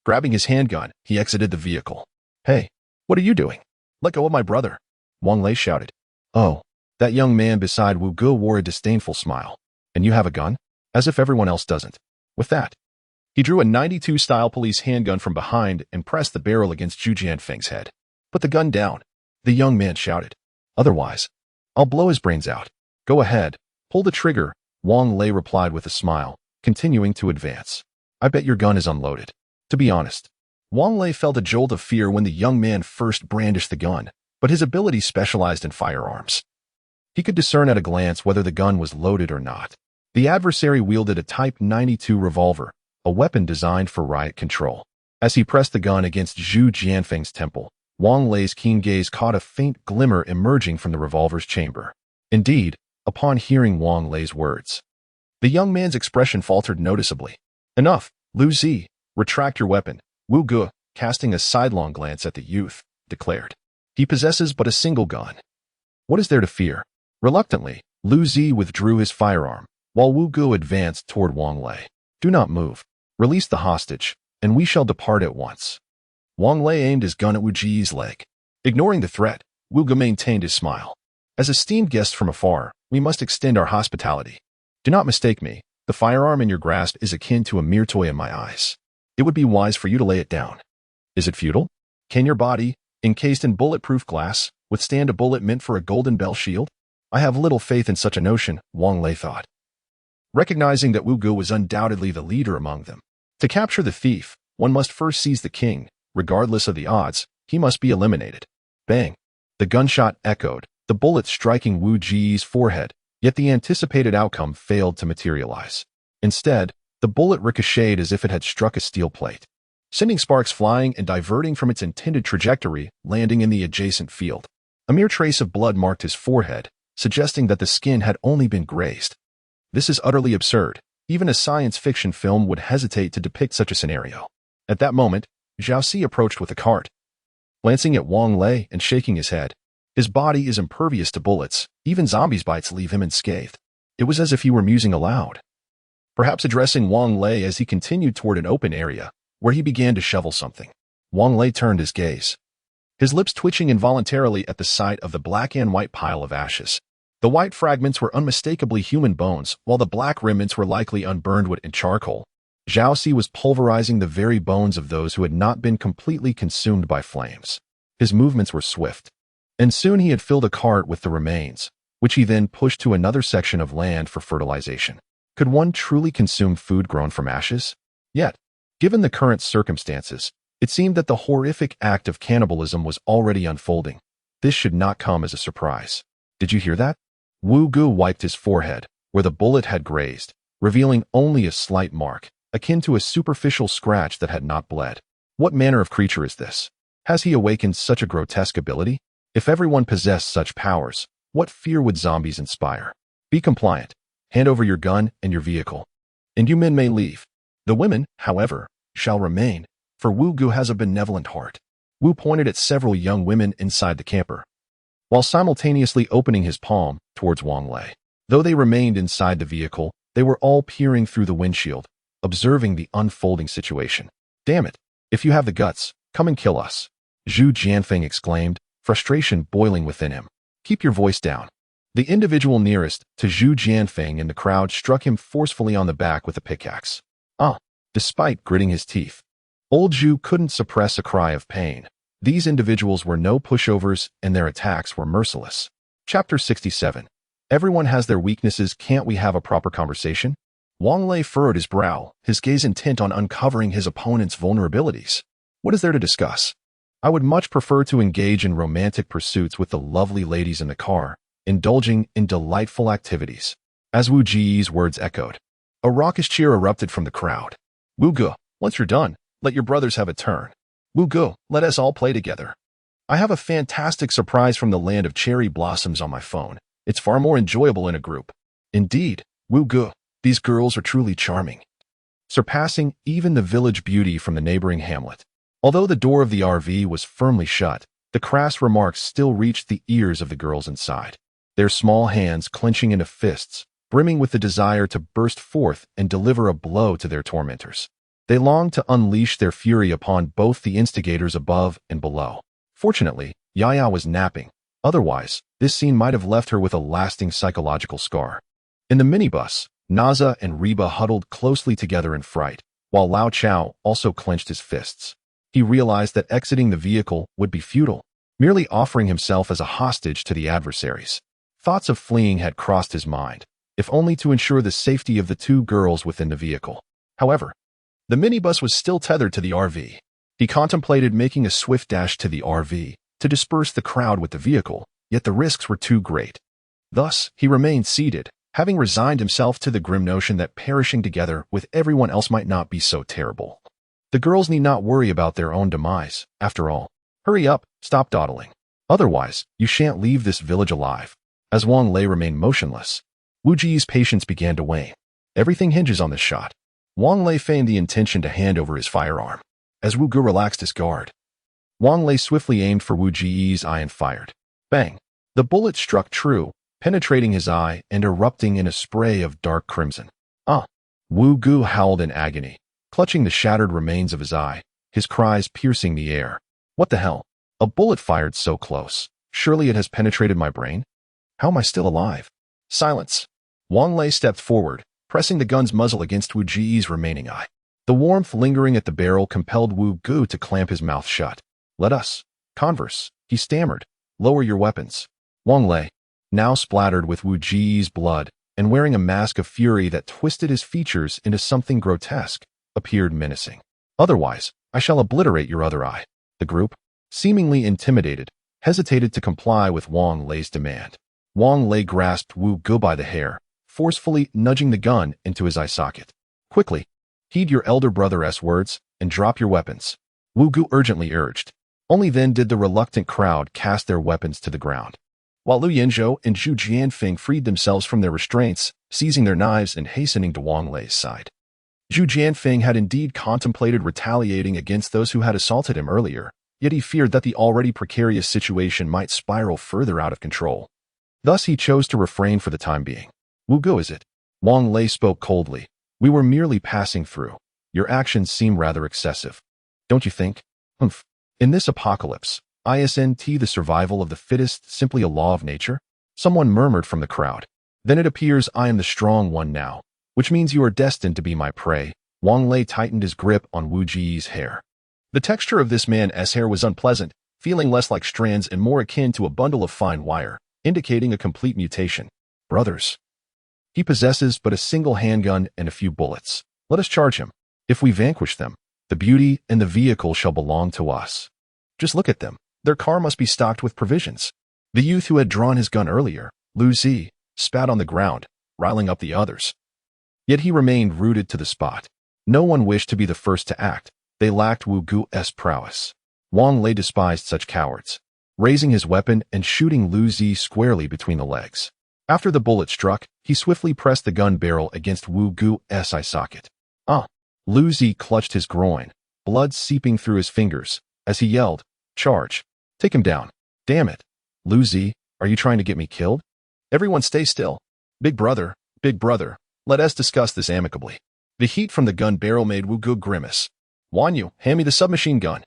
Grabbing his handgun, he exited the vehicle. "Hey, what are you doing? Let go of my brother," Wang Lei shouted. "Oh." That young man beside Wu Gu wore a disdainful smile. "And you have a gun? As if everyone else doesn't." With that, he drew a 92-style police handgun from behind and pressed the barrel against Zhu Jianfeng's head. "Put the gun down," the young man shouted. "Otherwise, I'll blow his brains out." "Go ahead. Pull the trigger," Wang Lei replied with a smile, continuing to advance. I bet your gun is unloaded. To be honest, Wang Lei felt a jolt of fear when the young man first brandished the gun, but his ability specialized in firearms. He could discern at a glance whether the gun was loaded or not. The adversary wielded a Type 92 revolver, a weapon designed for riot control. As he pressed the gun against Zhu Jianfeng's temple, Wang Lei's keen gaze caught a faint glimmer emerging from the revolver's chamber. Indeed, upon hearing Wang Lei's words, the young man's expression faltered noticeably. Enough, Lu Zi, retract your weapon, Wu Ge, casting a sidelong glance at the youth, declared. He possesses but a single gun. What is there to fear? Reluctantly, Lu Zi withdrew his firearm, while Wu Ge advanced toward Wang Lei. Do not move. Release the hostage, and we shall depart at once. Wang Lei aimed his gun at Wu Ji's leg. Ignoring the threat, Wu Ge maintained his smile. As esteemed guests from afar, we must extend our hospitality. Do not mistake me. The firearm in your grasp is akin to a mere toy in my eyes. It would be wise for you to lay it down. Is it futile? Can your body, encased in bulletproof glass, withstand a bullet meant for a golden bell shield? I have little faith in such a notion, Wang Lei thought. Recognizing that Wu Ge was undoubtedly the leader among them. To capture the thief, one must first seize the king. Regardless of the odds, he must be eliminated. Bang! The gunshot echoed, the bullet striking Wu Ji's forehead, yet the anticipated outcome failed to materialize. Instead, the bullet ricocheted as if it had struck a steel plate, sending sparks flying and diverting from its intended trajectory, landing in the adjacent field. A mere trace of blood marked his forehead, suggesting that the skin had only been grazed. This is utterly absurd. Even a science fiction film would hesitate to depict such a scenario. At that moment, Zhao Si approached with a cart. Glancing at Wang Lei and shaking his head, his body is impervious to bullets, even zombies' bites leave him unscathed. It was as if he were musing aloud. Perhaps addressing Wang Lei as he continued toward an open area, where he began to shovel something. Wang Lei turned his gaze, his lips twitching involuntarily at the sight of the black and white pile of ashes. The white fragments were unmistakably human bones, while the black remnants were likely unburned wood and charcoal. Zhao Si was pulverizing the very bones of those who had not been completely consumed by flames. His movements were swift, and soon he had filled a cart with the remains, which he then pushed to another section of land for fertilization. Could one truly consume food grown from ashes? Yet, given the current circumstances, it seemed that the horrific act of cannibalism was already unfolding. This should not come as a surprise. Did you hear that? Wu Ge wiped his forehead, where the bullet had grazed, revealing only a slight mark, akin to a superficial scratch that had not bled. What manner of creature is this? Has he awakened such a grotesque ability? If everyone possessed such powers, what fear would zombies inspire? Be compliant. Hand over your gun and your vehicle, and you men may leave. The women, however, shall remain, for Wu Ge has a benevolent heart. Wu pointed at several young women inside the camper, while simultaneously opening his palm towards Wang Lei. Though they remained inside the vehicle, they were all peering through the windshield, observing the unfolding situation. Damn it! If you have the guts, come and kill us, Zhu Jianfeng exclaimed, frustration boiling within him. Keep your voice down. The individual nearest to Zhu Jianfeng in the crowd struck him forcefully on the back with a pickaxe. Despite gritting his teeth, old Zhu couldn't suppress a cry of pain. These individuals were no pushovers and their attacks were merciless. Chapter 67. Everyone has their weaknesses, can't we have a proper conversation? Wang Lei furrowed his brow, his gaze intent on uncovering his opponent's vulnerabilities. What is there to discuss? I would much prefer to engage in romantic pursuits with the lovely ladies in the car, indulging in delightful activities. As Wu Ji's words echoed, a raucous cheer erupted from the crowd. Wu Ge, once you're done, let your brothers have a turn. Wu Ge, let us all play together. I have a fantastic surprise from the land of cherry blossoms on my phone. It's far more enjoyable in a group. Indeed, Wu Ge, these girls are truly charming, surpassing even the village beauty from the neighboring hamlet. Although the door of the RV was firmly shut, the crass remarks still reached the ears of the girls inside, their small hands clenching into fists, brimming with the desire to burst forth and deliver a blow to their tormentors. They longed to unleash their fury upon both the instigators above and below. Fortunately, Yaya was napping. Otherwise, this scene might have left her with a lasting psychological scar. In the minibus, Naza and Reba huddled closely together in fright, while Lao Chao also clenched his fists. He realized that exiting the vehicle would be futile, merely offering himself as a hostage to the adversaries. Thoughts of fleeing had crossed his mind, if only to ensure the safety of the two girls within the vehicle. However, the minibus was still tethered to the RV. He contemplated making a swift dash to the RV to disperse the crowd with the vehicle, yet the risks were too great. Thus, he remained seated, having resigned himself to the grim notion that perishing together with everyone else might not be so terrible. The girls need not worry about their own demise, after all. Hurry up, stop dawdling. Otherwise, you shan't leave this village alive. As Wang Lei remained motionless, Wu Ji's patience began to wane. Everything hinges on this shot. Wang Lei feigned the intention to hand over his firearm. As Wu Gu relaxed his guard, Wang Lei swiftly aimed for Wu Ji's eye and fired. Bang! The bullet struck true, penetrating his eye and erupting in a spray of dark crimson. Ah! Wu Gu howled in agony, clutching the shattered remains of his eye, his cries piercing the air. What the hell? A bullet fired so close. Surely it has penetrated my brain? How am I still alive? Silence! Wang Lei stepped forward, pressing the gun's muzzle against Wu Ji's remaining eye. The warmth lingering at the barrel compelled Wu Gu to clamp his mouth shut. Let us converse, he stammered. Lower your weapons. Wang Lei, now splattered with Wu Ji's blood and wearing a mask of fury that twisted his features into something grotesque, appeared menacing. Otherwise, I shall obliterate your other eye. The group, seemingly intimidated, hesitated to comply with Wang Lei's demand. Wang Lei grasped Wu Gu by the hair, forcefully nudging the gun into his eye socket. Quickly, heed your elder brother's words and drop your weapons, Wu Gu urgently urged. Only then did the reluctant crowd cast their weapons to the ground. While Liu Yanzhou and Zhu Jianfeng freed themselves from their restraints, seizing their knives and hastening to Wang Lei's side. Zhu Jianfeng had indeed contemplated retaliating against those who had assaulted him earlier, yet he feared that the already precarious situation might spiral further out of control. Thus he chose to refrain for the time being. Wu Gu, is it? Wang Lei spoke coldly. We were merely passing through. Your actions seem rather excessive. Don't you think? Humph. In this apocalypse, isn't the survival of the fittest simply a law of nature? Someone murmured from the crowd. Then it appears I am the strong one now, which means you are destined to be my prey. Wang Lei tightened his grip on Wu Ji's hair. The texture of this man's hair was unpleasant, feeling less like strands and more akin to a bundle of fine wire, indicating a complete mutation. Brothers. He possesses but a single handgun and a few bullets. Let us charge him. If we vanquish them, the beauty and the vehicle shall belong to us. Just look at them. Their car must be stocked with provisions. The youth who had drawn his gun earlier, Lu Zi, spat on the ground, riling up the others. Yet he remained rooted to the spot. No one wished to be the first to act. They lacked Wu Gu's prowess. Wang Lei despised such cowards, raising his weapon and shooting Lu Zi squarely between the legs. After the bullet struck, he swiftly pressed the gun barrel against Wu Gu's eye socket. Ah! Lu Zi clutched his groin, blood seeping through his fingers, as he yelled, Charge! Take him down! Damn it! Lu Zi, are you trying to get me killed? Everyone stay still. Big brother, let us discuss this amicably. The heat from the gun barrel made Wu Gu grimace. Wanyu, hand me the submachine gun.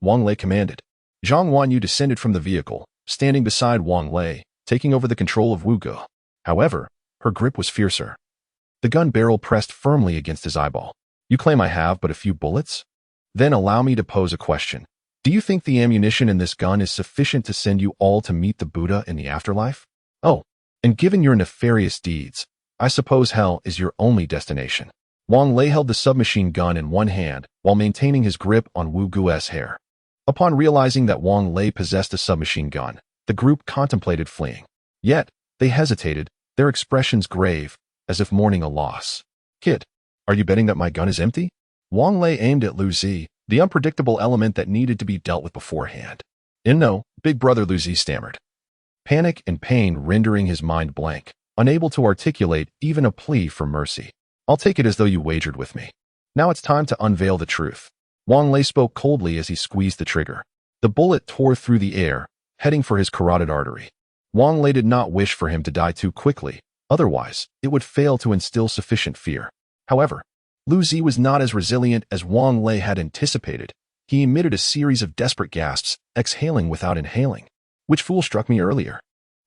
Wang Lei commanded. Zhang Wanyu descended from the vehicle, standing beside Wang Lei, taking over the control of Wu Gu. However, her grip was fiercer. The gun barrel pressed firmly against his eyeball. You claim I have but a few bullets? Then allow me to pose a question. Do you think the ammunition in this gun is sufficient to send you all to meet the Buddha in the afterlife? Oh, and given your nefarious deeds, I suppose hell is your only destination. Wang Lei held the submachine gun in one hand while maintaining his grip on Wu Gu's hair. Upon realizing that Wang Lei possessed a submachine gun, the group contemplated fleeing. Yet, they hesitated, their expressions grave, as if mourning a loss. Kid, are you betting that my gun is empty? Wang Lei aimed at Lu Zi, the unpredictable element that needed to be dealt with beforehand. No, big brother, Lu Zi stammered. Panic and pain rendering his mind blank, unable to articulate even a plea for mercy. I'll take it as though you wagered with me. Now it's time to unveil the truth. Wang Lei spoke coldly as he squeezed the trigger. The bullet tore through the air, heading for his carotid artery. Wang Lei did not wish for him to die too quickly, otherwise it would fail to instill sufficient fear. However, Lu Zi was not as resilient as Wang Lei had anticipated. He emitted a series of desperate gasps, exhaling without inhaling. Which fool struck me earlier?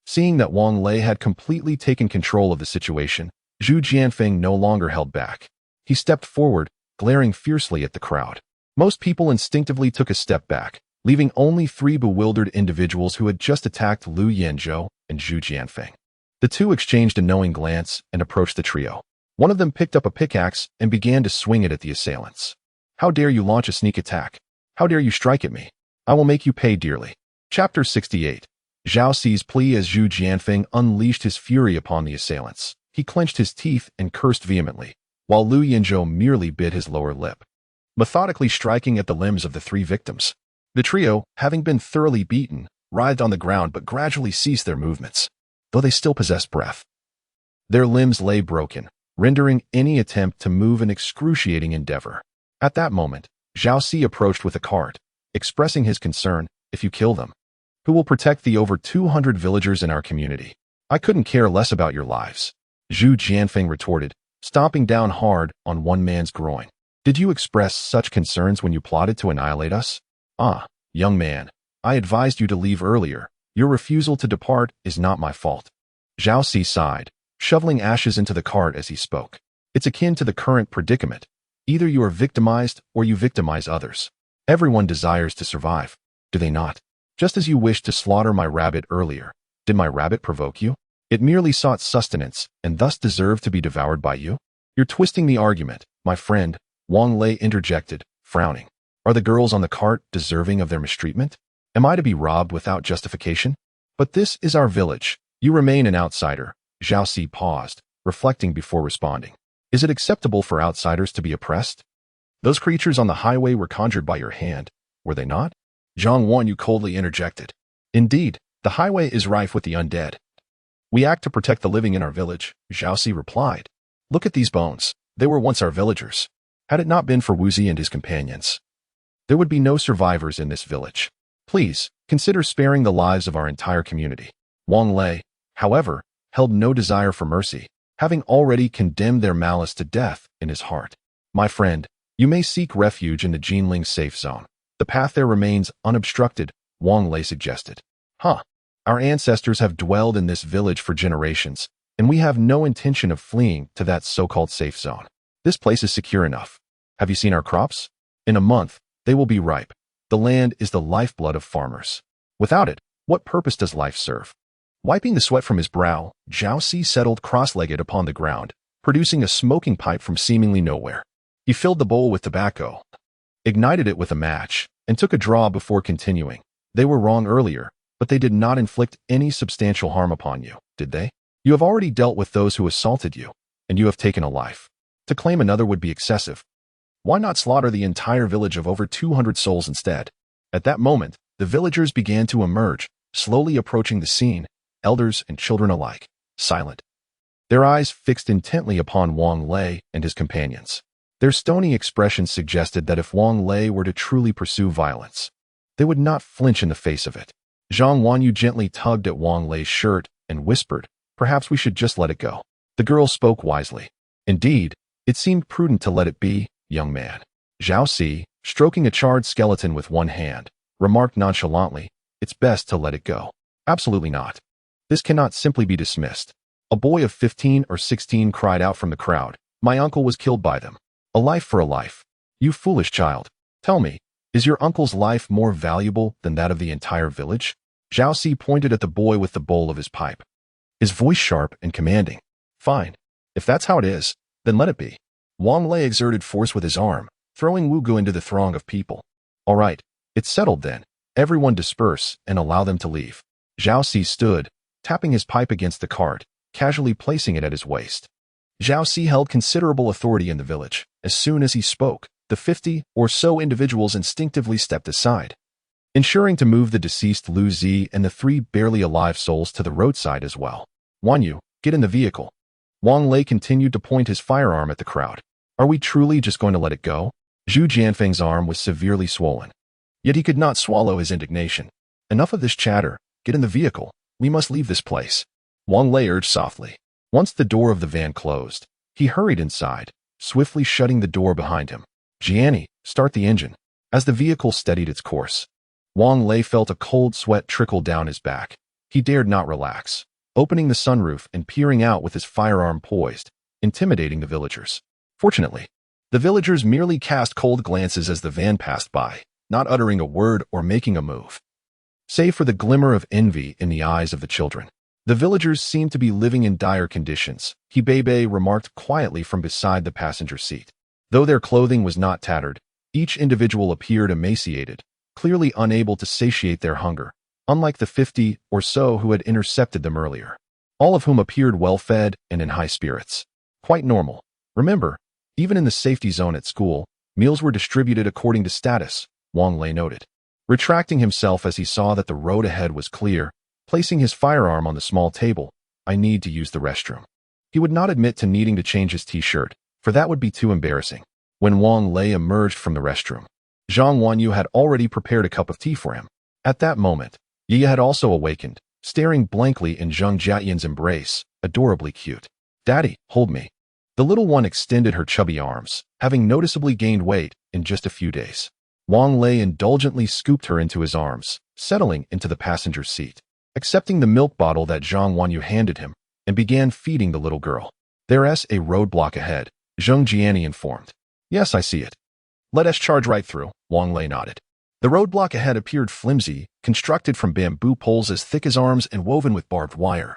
Seeing that Wang Lei had completely taken control of the situation, Zhu Jianfeng no longer held back. He stepped forward, glaring fiercely at the crowd. Most people instinctively took a step back, leaving only three bewildered individuals who had just attacked Liu Yanzhou and Zhu Jianfeng. The two exchanged a knowing glance and approached the trio. One of them picked up a pickaxe and began to swing it at the assailants. How dare you launch a sneak attack? How dare you strike at me? I will make you pay dearly. Chapter 68. Zhao Ci's plea. As Zhu Jianfeng unleashed his fury upon the assailants, he clenched his teeth and cursed vehemently, while Lu Yinzhou merely bit his lower lip, methodically striking at the limbs of the three victims. The trio, having been thoroughly beaten, writhed on the ground but gradually ceased their movements, though they still possessed breath. Their limbs lay broken, rendering any attempt to move an excruciating endeavor. At that moment, Zhao Ci approached with a cart, expressing his concern. If you kill them, who will protect the over 200 villagers in our community? I couldn't care less about your lives. Zhu Jianfeng retorted, stomping down hard on one man's groin. Did you express such concerns when you plotted to annihilate us? Ah, young man, I advised you to leave earlier. Your refusal to depart is not my fault. Zhao Ci sighed, shoveling ashes into the cart as he spoke. It's akin to the current predicament. Either you are victimized or you victimize others. Everyone desires to survive, do they not? Just as you wished to slaughter my rabbit earlier, did my rabbit provoke you? It merely sought sustenance and thus deserved to be devoured by you? You're twisting the argument, my friend, Wang Lei interjected, frowning. Are the girls on the cart deserving of their mistreatment? Am I to be robbed without justification? But this is our village. You remain an outsider. Zhao Ci paused, reflecting before responding. Is it acceptable for outsiders to be oppressed? Those creatures on the highway were conjured by your hand, were they not? Zhang Wanyu coldly interjected. Indeed, the highway is rife with the undead. We act to protect the living in our village, Zhao Ci replied. Look at these bones. They were once our villagers. Had it not been for Wuzi and his companions, there would be no survivors in this village. Please, consider sparing the lives of our entire community. Wang Lei, however, held no desire for mercy, having already condemned their malice to death in his heart. My friend, you may seek refuge in the Jinling safe zone. The path there remains unobstructed, Wang Lei suggested. Our ancestors have dwelled in this village for generations, and we have no intention of fleeing to that so-called safe zone. This place is secure enough. Have you seen our crops? In a month, they will be ripe. The land is the lifeblood of farmers. Without it, what purpose does life serve? Wiping the sweat from his brow, Zhao Ci settled cross-legged upon the ground, producing a smoking pipe from seemingly nowhere. He filled the bowl with tobacco, ignited it with a match, and took a draw before continuing. They were wrong earlier, but they did not inflict any substantial harm upon you, did they? You have already dealt with those who assaulted you, and you have taken a life. To claim another would be excessive. Why not slaughter the entire village of over 200 souls instead? At that moment, the villagers began to emerge, slowly approaching the scene, elders and children alike, silent. Their eyes fixed intently upon Wang Lei and his companions. Their stony expressions suggested that if Wang Lei were to truly pursue violence, they would not flinch in the face of it. Zhang Wanyu gently tugged at Wang Lei's shirt and whispered, perhaps we should just let it go. The girl spoke wisely. Indeed, it seemed prudent to let it be, young man. Zhao Ci, stroking a charred skeleton with one hand, remarked nonchalantly, it's best to let it go. Absolutely not. This cannot simply be dismissed. A boy of 15 or 16 cried out from the crowd, my uncle was killed by them. A life for a life. You foolish child. Tell me, is your uncle's life more valuable than that of the entire village? Zhao Ci pointed at the boy with the bowl of his pipe, his voice sharp and commanding. Fine. If that's how it is, then let it be. Wang Lei exerted force with his arm, throwing Wu Gu into the throng of people. All right, it's settled then. Everyone disperse and allow them to leave. Zhao Ci stood, tapping his pipe against the cart, casually placing it at his waist. Zhao Ci held considerable authority in the village. As soon as he spoke, the 50 or so individuals instinctively stepped aside, ensuring to move the deceased Lu Zi and the 3 barely alive souls to the roadside as well. Wanyu, get in the vehicle. Wang Lei continued to point his firearm at the crowd. Are we truly just going to let it go? Zhu Jianfeng's arm was severely swollen, yet he could not swallow his indignation. Enough of this chatter. Get in the vehicle. We must leave this place. Wang Lei urged softly. Once the door of the van closed, he hurried inside, swiftly shutting the door behind him. Jianni, start the engine. As the vehicle steadied its course, Wang Lei felt a cold sweat trickle down his back. He dared not relax, opening the sunroof and peering out with his firearm poised, intimidating the villagers. Fortunately, the villagers merely cast cold glances as the van passed by, not uttering a word or making a move, save for the glimmer of envy in the eyes of the children. The villagers seemed to be living in dire conditions, Hibebe remarked quietly from beside the passenger seat. Though their clothing was not tattered, each individual appeared emaciated, clearly unable to satiate their hunger, unlike the 50 or so who had intercepted them earlier. All of whom appeared well-fed and in high spirits. Quite normal. Remember, even in the safety zone at school, meals were distributed according to status, Wang Lei noted. Retracting himself as he saw that the road ahead was clear, placing his firearm on the small table, I need to use the restroom. He would not admit to needing to change his t-shirt, for that would be too embarrassing. When Wang Lei emerged from the restroom, Zhang Wanyu had already prepared a cup of tea for him. At that moment, Yi had also awakened, staring blankly in Zheng Jiayan's embrace, adorably cute. Daddy, hold me. The little one extended her chubby arms, having noticeably gained weight in just a few days. Wang Lei indulgently scooped her into his arms, settling into the passenger seat, accepting the milk bottle that Zhang Wanyu handed him, and began feeding the little girl. There's a roadblock ahead, Zheng Jiani informed. Yes, I see it. Let us charge right through, Wang Lei nodded. The roadblock ahead appeared flimsy, constructed from bamboo poles as thick as arms and woven with barbed wire,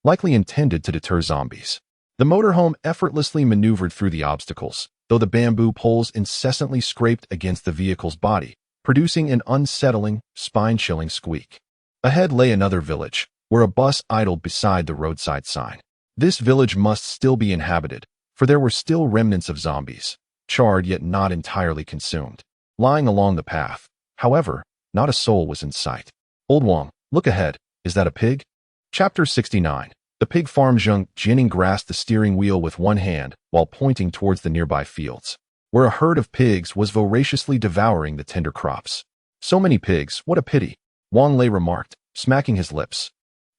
likely intended to deter zombies. The motorhome effortlessly maneuvered through the obstacles, though the bamboo poles incessantly scraped against the vehicle's body, producing an unsettling, spine-chilling squeak. Ahead lay another village, where a bus idled beside the roadside sign. This village must still be inhabited, for there were still remnants of zombies, charred yet not entirely consumed, lying along the path. However, not a soul was in sight. Old Wang, look ahead. Is that a pig? Chapter 69. The pig farm. Zheng Jining grasped the steering wheel with one hand while pointing towards the nearby fields, where a herd of pigs was voraciously devouring the tender crops. So many pigs, what a pity, Wang Lei remarked, smacking his lips.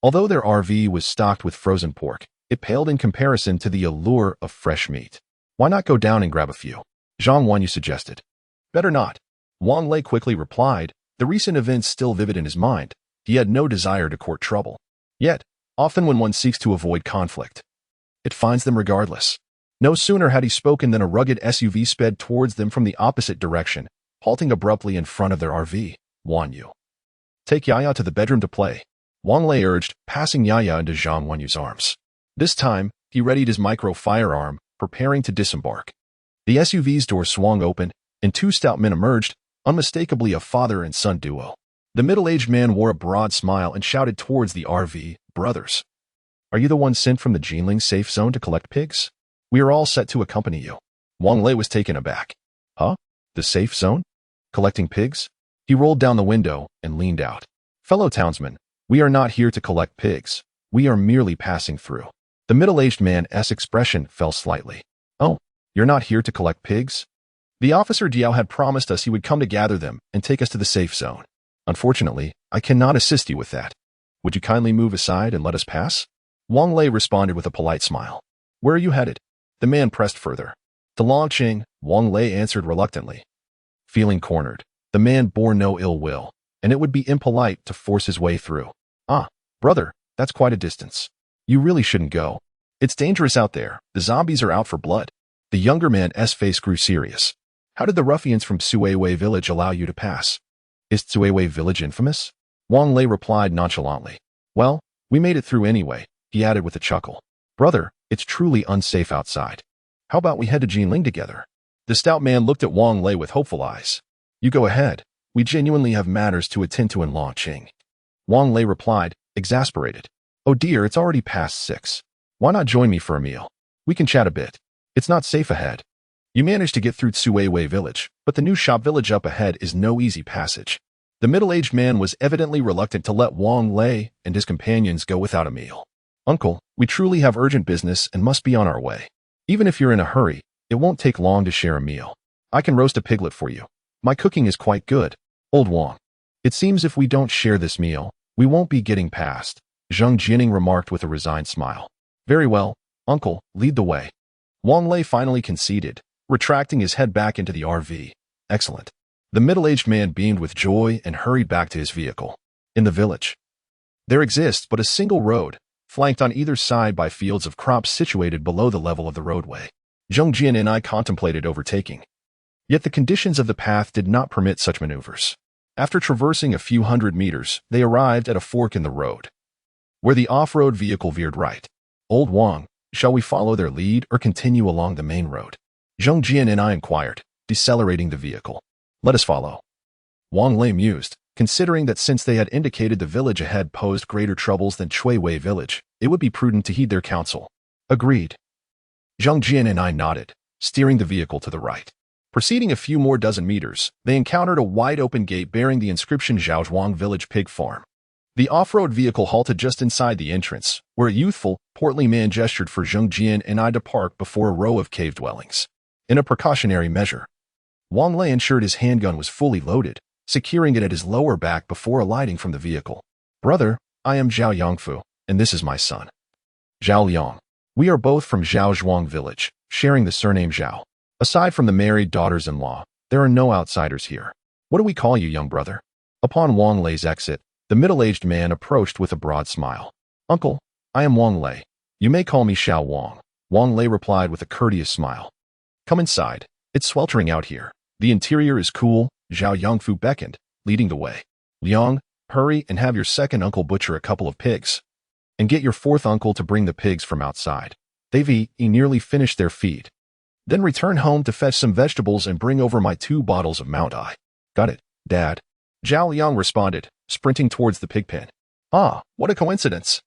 Although their RV was stocked with frozen pork, it paled in comparison to the allure of fresh meat. Why not go down and grab a few? Zhang Wanyu suggested. Better not. Wang Lei quickly replied, the recent events still vivid in his mind. He had no desire to court trouble. Yet, often when one seeks to avoid conflict, it finds them regardless. No sooner had he spoken than a rugged SUV sped towards them from the opposite direction, halting abruptly in front of their RV. Wanyu. Take Yaya to the bedroom to play, Wang Lei urged, passing Yaya into Zhang Wanyu's arms. This time, he readied his micro-firearm, preparing to disembark. The SUV's door swung open, and two stout men emerged, unmistakably a father and son duo. The middle-aged man wore a broad smile and shouted towards the RV, brothers. Are you the one sent from the Jinling safe zone to collect pigs? We are all set to accompany you. Wang Lei was taken aback. Huh? The safe zone? Collecting pigs? He rolled down the window and leaned out. Fellow townsmen, we are not here to collect pigs. We are merely passing through. The middle-aged man's expression fell slightly. Oh, you're not here to collect pigs? The officer Diao had promised us he would come to gather them and take us to the safe zone. Unfortunately, I cannot assist you with that. Would you kindly move aside and let us pass? Wang Lei responded with a polite smile. Where are you headed? The man pressed further. To Longqing, Wang Lei answered reluctantly. Feeling cornered, the man bore no ill will, and it would be impolite to force his way through. Ah, brother, that's quite a distance. You really shouldn't go. It's dangerous out there. The zombies are out for blood. The younger man's face grew serious. How did the ruffians from Tsuiwei village allow you to pass? Is Tsuiwei village infamous? Wang Lei replied nonchalantly. Well, we made it through anyway, he added with a chuckle. Brother, it's truly unsafe outside. How about we head to Jinling together? The stout man looked at Wang Lei with hopeful eyes. You go ahead. We genuinely have matters to attend to in Longqing. Wang Lei replied, exasperated. Oh dear, it's already past 6. Why not join me for a meal? We can chat a bit. It's not safe ahead. You managed to get through Tsuiwei village, but the new shop village up ahead is no easy passage. The middle-aged man was evidently reluctant to let Wang Lei and his companions go without a meal. Uncle, we truly have urgent business and must be on our way. Even if you're in a hurry, it won't take long to share a meal. I can roast a piglet for you. My cooking is quite good. Old Wang. It seems if we don't share this meal, we won't be getting past, Zheng Jining remarked with a resigned smile. Very well, uncle, lead the way. Wang Lei finally conceded, retracting his head back into the RV. Excellent. The middle-aged man beamed with joy and hurried back to his vehicle. In the village, there exists but a single road, flanked on either side by fields of crops situated below the level of the roadway. Zheng Jian and I contemplated overtaking. Yet the conditions of the path did not permit such maneuvers. After traversing a few hundred meters, they arrived at a fork in the road. where the off-road vehicle veered right. Old Wang, shall we follow their lead or continue along the main road? Zheng Jian and I inquired, decelerating the vehicle. Let us follow. Wang Lei mused, considering that since they had indicated the village ahead posed greater troubles than Chui Wei village, it would be prudent to heed their counsel. Agreed. Zheng Jian and I nodded, steering the vehicle to the right. Proceeding a few more dozen meters, they encountered a wide-open gate bearing the inscription Zhaozhuang Village Pig Farm. The off-road vehicle halted just inside the entrance, where a youthful, portly man gestured for Zheng Jian and I to park before a row of cave dwellings. In a precautionary measure, Wang Lei ensured his handgun was fully loaded, securing it at his lower back before alighting from the vehicle. Brother, I am Zhao Yangfu, and this is my son, Zhao Liang. We are both from Zhaozhuang Village, sharing the surname Zhao. Aside from the married daughters-in-law, there are no outsiders here. What do we call you, young brother? Upon Wang Lei's exit, the middle-aged man approached with a broad smile. Uncle, I am Wang Lei. You may call me Xiao Wang. Wang Lei replied with a courteous smile. Come inside. It's sweltering out here. The interior is cool. Zhao Yangfu beckoned, leading the way. Liang, hurry and have your second uncle butcher a couple of pigs. And get your fourth uncle to bring the pigs from outside. They've nearly finished their feed. Then return home to fetch some vegetables and bring over my 2 bottles of Mount I. Got it, Dad. Zhao Liang responded, sprinting towards the pig pen. Ah, what a coincidence.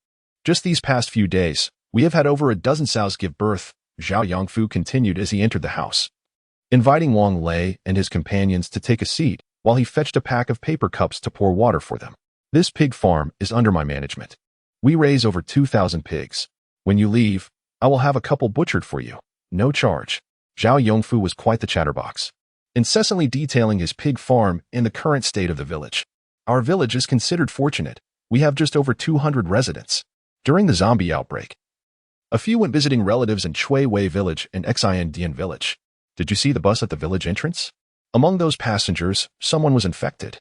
Just these past few days, we have had over a dozen sows give birth, Zhao Yangfu continued as he entered the house, inviting Wang Lei and his companions to take a seat while he fetched a pack of paper cups to pour water for them. This pig farm is under my management. We raise over 2,000 pigs. When you leave, I will have a couple butchered for you. No charge. Zhao Yongfu was quite the chatterbox, incessantly detailing his pig farm and the current state of the village. Our village is considered fortunate. We have just over 200 residents. During the zombie outbreak, a few went visiting relatives in Chui Wei village and Xian Dian village. Did you see the bus at the village entrance? Among those passengers, someone was infected.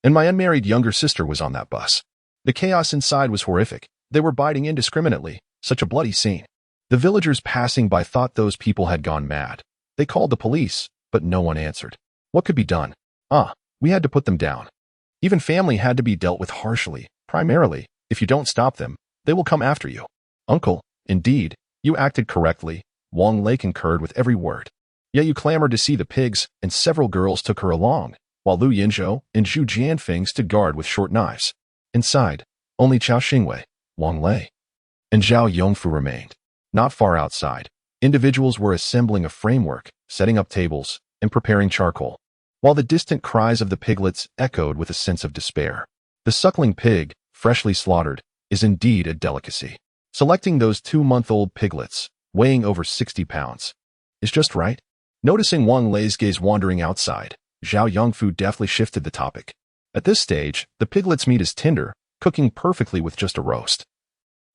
And my unmarried younger sister was on that bus. The chaos inside was horrific. They were biting indiscriminately. Such a bloody scene. The villagers passing by thought those people had gone mad. They called the police, but no one answered. What could be done? We had to put them down. Even family had to be dealt with harshly. Primarily, if you don't stop them, they will come after you. Uncle, indeed, you acted correctly. Wang Lei concurred with every word. Yet you clamored to see the pigs, and several girls took her along, while Lu Yinzhou and Zhu Jianfeng stood guard with short knives. Inside, only Chao Xingwei, Wang Lei, and Zhao Yongfu remained. Not far outside, individuals were assembling a framework, setting up tables, and preparing charcoal, while the distant cries of the piglets echoed with a sense of despair. The suckling pig, freshly slaughtered, is indeed a delicacy. Selecting those 2-month-old piglets, weighing over 60 pounds, is just right. Noticing Wang Lei's gaze wandering outside, Zhao Yongfu deftly shifted the topic. At this stage, the piglet's meat is tender, cooking perfectly with just a roast.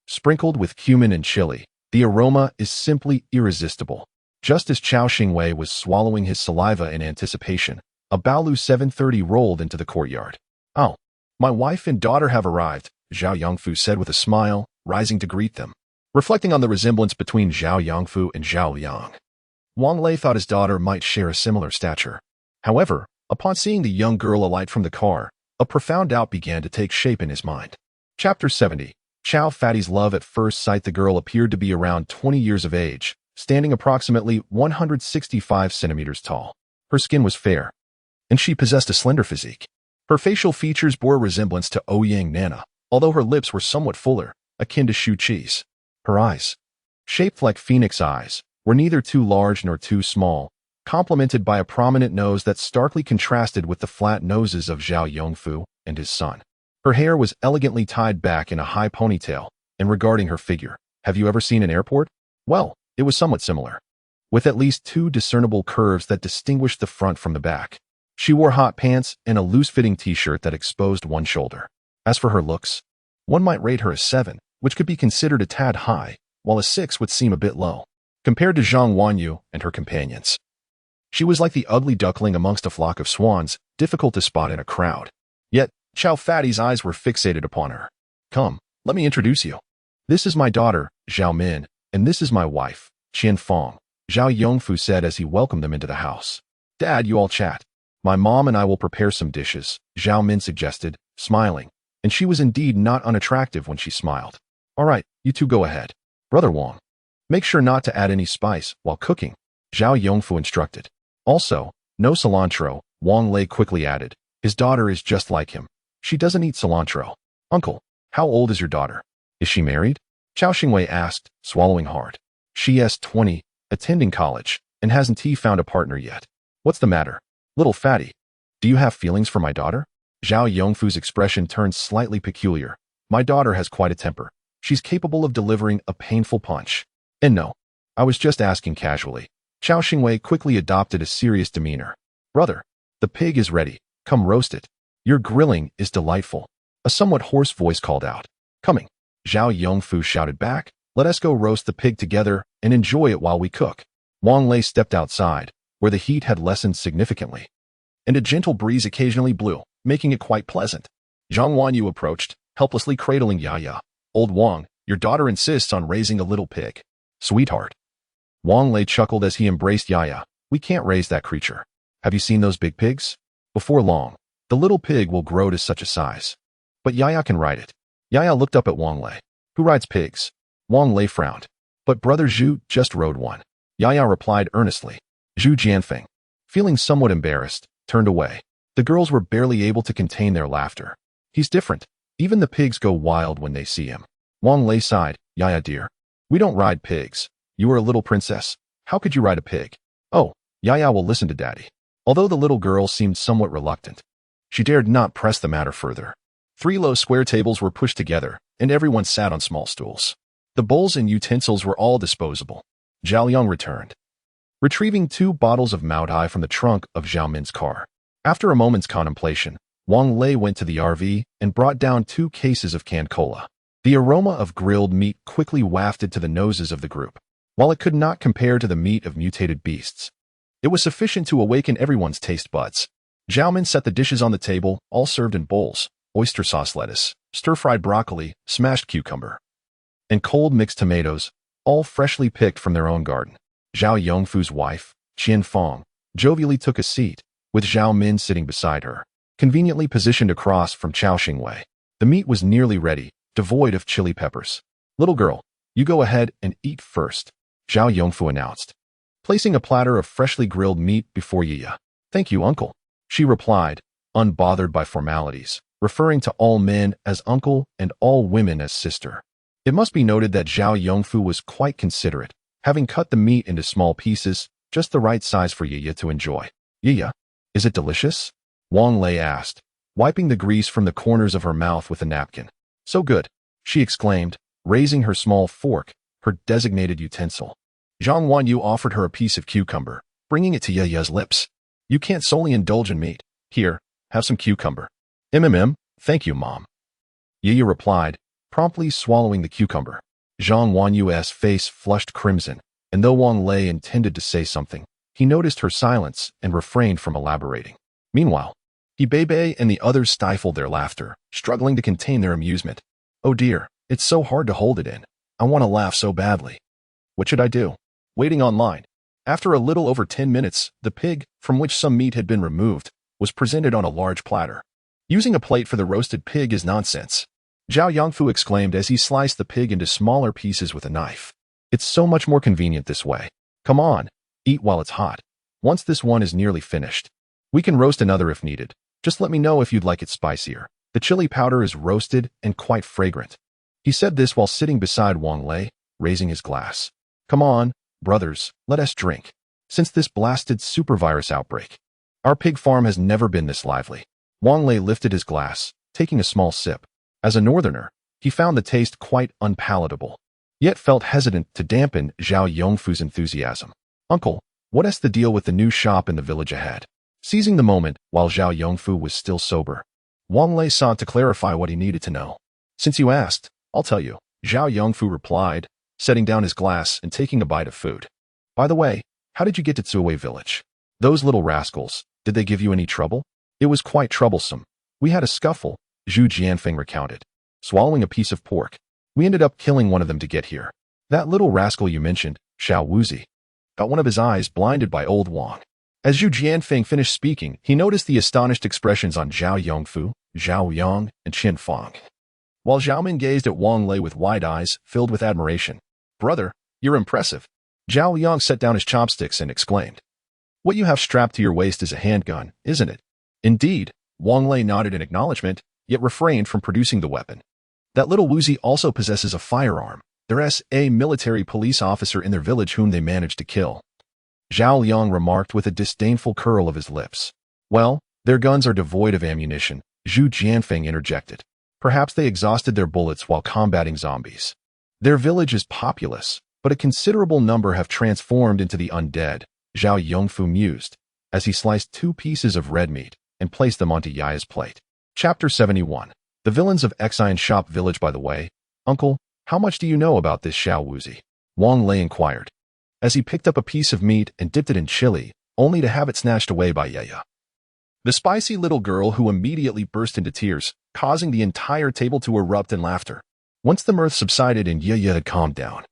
Sprinkled with cumin and chili, the aroma is simply irresistible. Just as Chao Xingwei was swallowing his saliva in anticipation, a Baolu 730 rolled into the courtyard. Oh, my wife and daughter have arrived, Zhao Yongfu said with a smile, rising to greet them. Reflecting on the resemblance between Zhao Yongfu and Zhao Liang, Wang Lei thought his daughter might share a similar stature. However, upon seeing the young girl alight from the car, a profound doubt began to take shape in his mind. Chapter 70. Chow Fatty's love at first sight. The girl appeared to be around 20 years of age, standing approximately 165 centimeters tall. Her skin was fair, and she possessed a slender physique. Her facial features bore a resemblance to Ouyang Nana, although her lips were somewhat fuller, akin to Shu Qi's. Her eyes, shaped like phoenix eyes, were neither too large nor too small, complemented by a prominent nose that starkly contrasted with the flat noses of Zhao Yongfu and his son. Her hair was elegantly tied back in a high ponytail, and regarding her figure, have you ever seen an airport? Well, it was somewhat similar, with at least 2 discernible curves that distinguished the front from the back. She wore hot pants and a loose-fitting t-shirt that exposed one shoulder. As for her looks, one might rate her a 7, which could be considered a tad high, while a 6 would seem a bit low, compared to Zhang Wanyu and her companions. She was like the ugly duckling amongst a flock of swans, difficult to spot in a crowd. Yet, Chow Fatty's eyes were fixated upon her. Come, let me introduce you. This is my daughter, Zhao Min, and this is my wife, Qian Fong, Zhao Yongfu said as he welcomed them into the house. Dad, you all chat. My mom and I will prepare some dishes, Zhao Min suggested, smiling, and she was indeed not unattractive when she smiled. All right, you two go ahead. Brother Wang, make sure not to add any spice while cooking, Zhao Yongfu instructed. Also, no cilantro, Wang Lei quickly added. His daughter is just like him. She doesn't eat cilantro. Uncle, how old is your daughter? Is she married? Chao Xingwei asked, swallowing hard. She is 20, attending college, and hasn't he found a partner yet. What's the matter? Little fatty. Do you have feelings for my daughter? Zhao Yongfu's expression turned slightly peculiar. My daughter has quite a temper. She's capable of delivering a painful punch. And no, I was just asking casually. Chao Xingwei quickly adopted a serious demeanor. Brother, the pig is ready. Come roast it. Your grilling is delightful. A somewhat hoarse voice called out. Coming. Zhao Yongfu shouted back. Let us go roast the pig together and enjoy it while we cook. Wang Lei stepped outside, where the heat had lessened significantly, and a gentle breeze occasionally blew, making it quite pleasant. Zhang Wanyu approached, helplessly cradling Yaya. Old Wang, your daughter insists on raising a little pig. Sweetheart. Wang Lei chuckled as he embraced Yaya. We can't raise that creature. Have you seen those big pigs? Before long, the little pig will grow to such a size. But Yaya can ride it. Yaya looked up at Wang Lei. Who rides pigs? Wang Lei frowned. But Brother Zhu just rode one. Yaya replied earnestly. Zhu Jianfeng, feeling somewhat embarrassed, turned away. The girls were barely able to contain their laughter. He's different. Even the pigs go wild when they see him. Wang Lei sighed. Yaya dear, we don't ride pigs. You are a little princess. How could you ride a pig? Oh, Yaya will listen to daddy. Although the little girl seemed somewhat reluctant, she dared not press the matter further. 3 low square tables were pushed together, and everyone sat on small stools. The bowls and utensils were all disposable. Zhao Yang returned, retrieving 2 bottles of manhwa from the trunk of Zhao Min's car. After a moment's contemplation, Wang Lei went to the RV and brought down 2 cases of canned cola. The aroma of grilled meat quickly wafted to the noses of the group. While it could not compare to the meat of mutated beasts, it was sufficient to awaken everyone's taste buds. Zhao Min set the dishes on the table, all served in bowls: oyster sauce lettuce, stir-fried broccoli, smashed cucumber, and cold mixed tomatoes, all freshly picked from their own garden. Zhao Yongfu's wife, Qian Fong, jovially took a seat, with Zhao Min sitting beside her, conveniently positioned across from Chao Xingwei. The meat was nearly ready, devoid of chili peppers. Little girl, you go ahead and eat first, Zhao Yongfu announced, placing a platter of freshly grilled meat before Yiya. Thank you, uncle, she replied, unbothered by formalities, referring to all men as uncle and all women as sister. It must be noted that Zhao Yongfu was quite considerate, having cut the meat into small pieces, just the right size for Yiya to enjoy. Yiya, is it delicious? Wang Lei asked, wiping the grease from the corners of her mouth with a napkin. So good, she exclaimed, raising her small fork, her designated utensil. Zhang Wanyu offered her a piece of cucumber, bringing it to Yiya's lips. You can't solely indulge in meat. Here, have some cucumber. Thank you, Mom. Yiya replied, promptly swallowing the cucumber. Zhang Wanyu's face flushed crimson, and though Wang Lei intended to say something, he noticed her silence and refrained from elaborating. Meanwhile, Hebei and the others stifled their laughter, struggling to contain their amusement. Oh dear, it's so hard to hold it in. I want to laugh so badly. What should I do? Waiting online. After a little over 10 minutes, the pig, from which some meat had been removed, was presented on a large platter. Using a plate for the roasted pig is nonsense, Zhao Yongfu exclaimed as he sliced the pig into smaller pieces with a knife. It's so much more convenient this way. Come on, eat while it's hot. Once this one is nearly finished, we can roast another if needed. Just let me know if you'd like it spicier. The chili powder is roasted and quite fragrant. He said this while sitting beside Wang Lei, raising his glass. Come on, brothers, let us drink. Since this blasted supervirus outbreak, our pig farm has never been this lively. Wang Lei lifted his glass, taking a small sip. As a northerner, he found the taste quite unpalatable, yet felt hesitant to dampen Zhao Yongfu's enthusiasm. Uncle, what's the deal with the new shop in the village ahead? Seizing the moment while Zhao Yongfu was still sober, Wang Lei sought to clarify what he needed to know. Since you asked, I'll tell you, Zhao Yongfu replied, setting down his glass and taking a bite of food. By the way, how did you get to Tsuwei village? Those little rascals, did they give you any trouble? It was quite troublesome. We had a scuffle, Zhu Jianfeng recounted, swallowing a piece of pork. We ended up killing one of them to get here. That little rascal you mentioned, Xiao Wuzi, got one of his eyes blinded by old Wang. As Zhu Jianfeng finished speaking, he noticed the astonished expressions on Zhao Yongfu, Zhao Yang, and Qian Fang. While Zhao Min gazed at Wang Lei with wide eyes, filled with admiration. "Brother, you're impressive." Zhao Yang set down his chopsticks and exclaimed. "What you have strapped to your waist is a handgun, isn't it?" "Indeed." Wang Lei nodded in acknowledgement, yet refrained from producing the weapon. "That little woozy also possesses a firearm. There's a military police officer in their village whom they managed to kill." Zhao Yang remarked with a disdainful curl of his lips. "Well, their guns are devoid of ammunition," Zhu Jianfeng interjected. "Perhaps they exhausted their bullets while combating zombies. Their village is populous, but a considerable number have transformed into the undead," Zhao Yongfu mused, as he sliced 2 pieces of red meat and placed them onto Yaya's plate. Chapter 71. The Villains of Xian Shop Village. "By the way, Uncle, how much do you know about this Xiao Wuzi?" Wang Lei inquired, as he picked up a piece of meat and dipped it in chili, only to have it snatched away by Yaya. The spicy little girl, who immediately burst into tears, causing the entire table to erupt in laughter. Once the mirth subsided and Yaya had calmed down,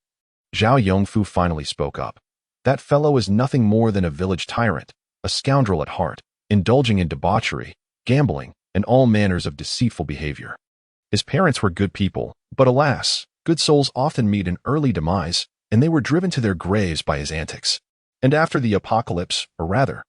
Zhao Yongfu finally spoke up. "That fellow is nothing more than a village tyrant, a scoundrel at heart, indulging in debauchery, gambling, and all manners of deceitful behavior. His parents were good people, but alas, good souls often meet an early demise, and they were driven to their graves by his antics. And after the apocalypse, or rather,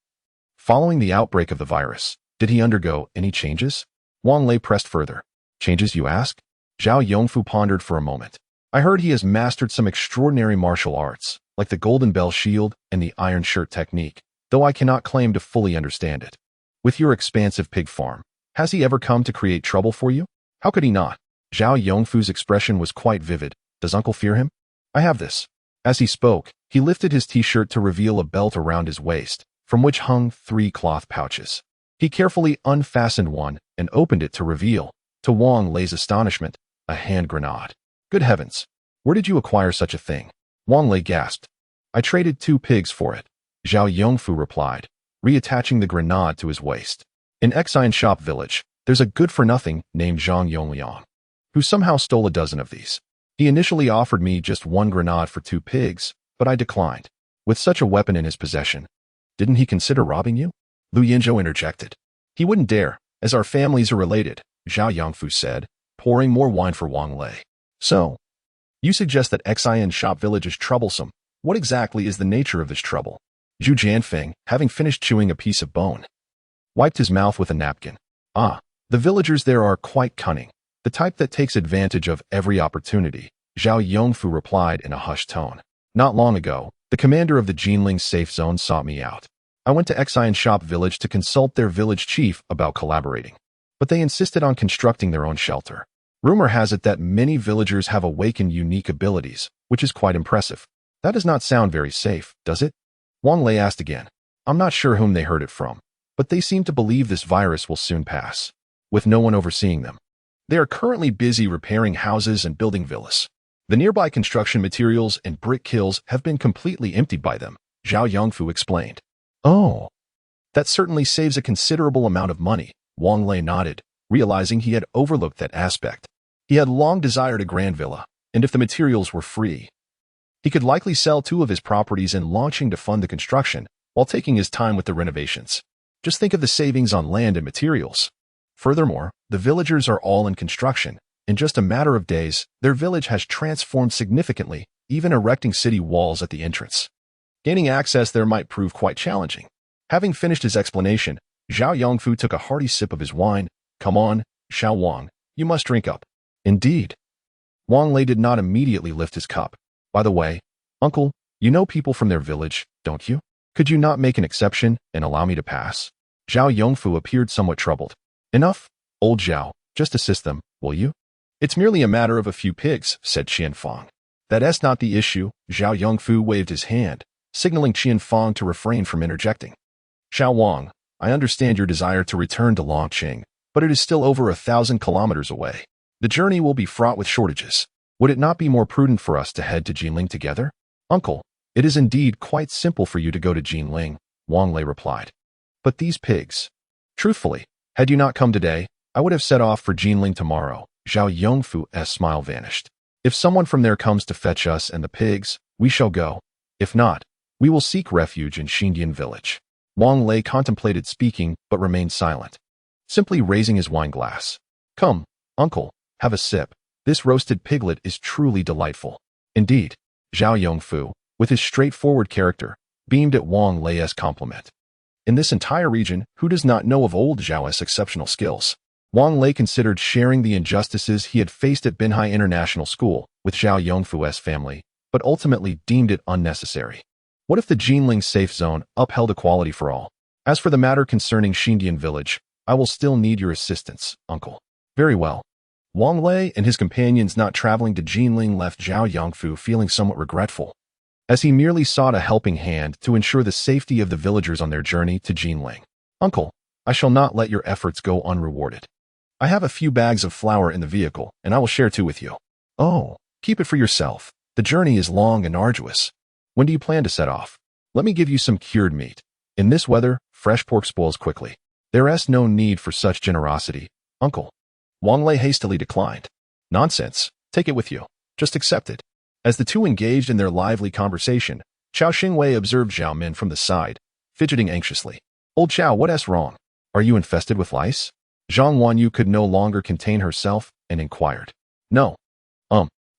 following the outbreak of the virus, did he undergo any changes?" Wang Lei pressed further. "Changes, you ask?" Zhao Yongfu pondered for a moment. "I heard he has mastered some extraordinary martial arts, like the Golden Bell Shield and the Iron Shirt technique, though I cannot claim to fully understand it. With your expansive pig farm, has he ever come to create trouble for you?" "How could he not?" Zhao Yongfu's expression was quite vivid. "Does Uncle fear him?" "I have this." As he spoke, he lifted his t-shirt to reveal a belt around his waist, from which hung 3 cloth pouches. He carefully unfastened one and opened it to reveal, to Wang Lei's astonishment, a hand grenade. "Good heavens! Where did you acquire such a thing?" Wang Lei gasped. "I traded 2 pigs for it," Zhao Yongfu replied, reattaching the grenade to his waist. "In Xian Shop Village, there's a good-for-nothing named Zhang Yongliang, who somehow stole a dozen of these. He initially offered me just 1 grenade for 2 pigs, but I declined. With such a weapon in his possession, didn't he consider robbing you?" Lu Yinzhou interjected. "He wouldn't dare, as our families are related," Zhao Yongfu said, pouring more wine for Wang Lei. "So, you suggest that Xian Shop Village is troublesome. What exactly is the nature of this trouble?" Zhu Jianfeng, having finished chewing a piece of bone, wiped his mouth with a napkin. "Ah, the villagers there are quite cunning, the type that takes advantage of every opportunity," Zhao Yongfu replied in a hushed tone. "Not long ago, the commander of the Jinling safe zone sought me out. I went to Xian Shop Village to consult their village chief about collaborating, but they insisted on constructing their own shelter. Rumor has it that many villagers have awakened unique abilities, which is quite impressive. That does not sound very safe, does it?" Wang Lei asked again. "I'm not sure whom they heard it from, but they seem to believe this virus will soon pass, with no one overseeing them. They are currently busy repairing houses and building villas. The nearby construction materials and brick kilns have been completely emptied by them," Zhao Yongfu explained. "Oh, that certainly saves a considerable amount of money," Wang Lei nodded, realizing he had overlooked that aspect. He had long desired a grand villa, and if the materials were free, he could likely sell 2 of his properties and launching to fund the construction, while taking his time with the renovations. Just think of the savings on land and materials. Furthermore, the villagers are all in construction. In just a matter of days, their village has transformed significantly, even erecting city walls at the entrance. Gaining access there might prove quite challenging. Having finished his explanation, Zhao Yongfu took a hearty sip of his wine. "Come on, Xiao Wang, you must drink up." "Indeed." Wang Lei did not immediately lift his cup. "By the way, Uncle, you know people from their village, don't you? Could you not make an exception and allow me to pass?" Zhao Yongfu appeared somewhat troubled. "Enough, old Zhao, just assist them, will you?" "It's merely a matter of a few pigs," said Qian Fang. "That's not the issue." Zhao Yongfu waved his hand, signaling Qian Fang to refrain from interjecting. "Xiao Wang, I understand your desire to return to Longqing, but it is still over 1,000 kilometers away. The journey will be fraught with shortages. Would it not be more prudent for us to head to Jinling together?" "Uncle, it is indeed quite simple for you to go to Jinling," Wang Lei replied. "But these pigs..." "Truthfully, had you not come today, I would have set off for Jinling tomorrow." Zhao Yongfu's smile vanished. "If someone from there comes to fetch us and the pigs, we shall go. If not, we will seek refuge in Xindian village." Wang Lei contemplated speaking but remained silent, simply raising his wine glass. Come, uncle, have a sip. This roasted piglet is truly delightful. Indeed, Zhao Yongfu, with his straightforward character, beamed at Wang Lei's compliment. In this entire region, who does not know of old Zhao's exceptional skills? Wang Lei considered sharing the injustices he had faced at Binhai International School with Zhao Yongfu's family, but ultimately deemed it unnecessary. What if the Jinling safe zone upheld equality for all? As for the matter concerning Xindian village, I will still need your assistance, uncle. Very well. Wang Lei and his companions not traveling to Jinling left Zhao Yongfu feeling somewhat regretful, as he merely sought a helping hand to ensure the safety of the villagers on their journey to Jinling. Uncle, I shall not let your efforts go unrewarded. I have a few bags of flour in the vehicle, and I will share two with you. Oh, keep it for yourself. The journey is long and arduous. When do you plan to set off? Let me give you some cured meat. In this weather, fresh pork spoils quickly. There is no need for such generosity, uncle. Wang Lei hastily declined. Nonsense. Take it with you. Just accept it. As the two engaged in their lively conversation, Chao Xingwei observed Zhao Min from the side, fidgeting anxiously. Old Chao, what's wrong? Are you infested with lice? Zhang Wanyu could no longer contain herself and inquired. No.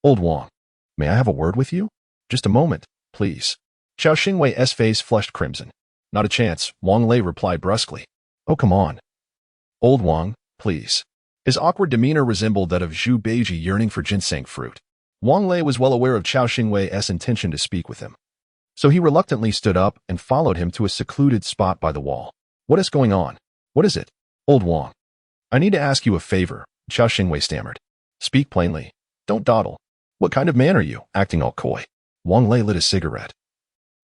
Old Wang. May I have a word with you? Just a moment, please. Chao Xingwei's face flushed crimson. Not a chance, Wang Lei replied brusquely. Oh, come on. Old Wang, please. His awkward demeanor resembled that of Zhu Beiji yearning for ginseng fruit. Wang Lei was well aware of Chao Xingwei's intention to speak with him, so he reluctantly stood up and followed him to a secluded spot by the wall. What is going on? What is it? Old Wang. I need to ask you a favor, Chao Xingwei stammered. Speak plainly. Don't dawdle. What kind of man are you, acting all coy? Wang Lei lit a cigarette,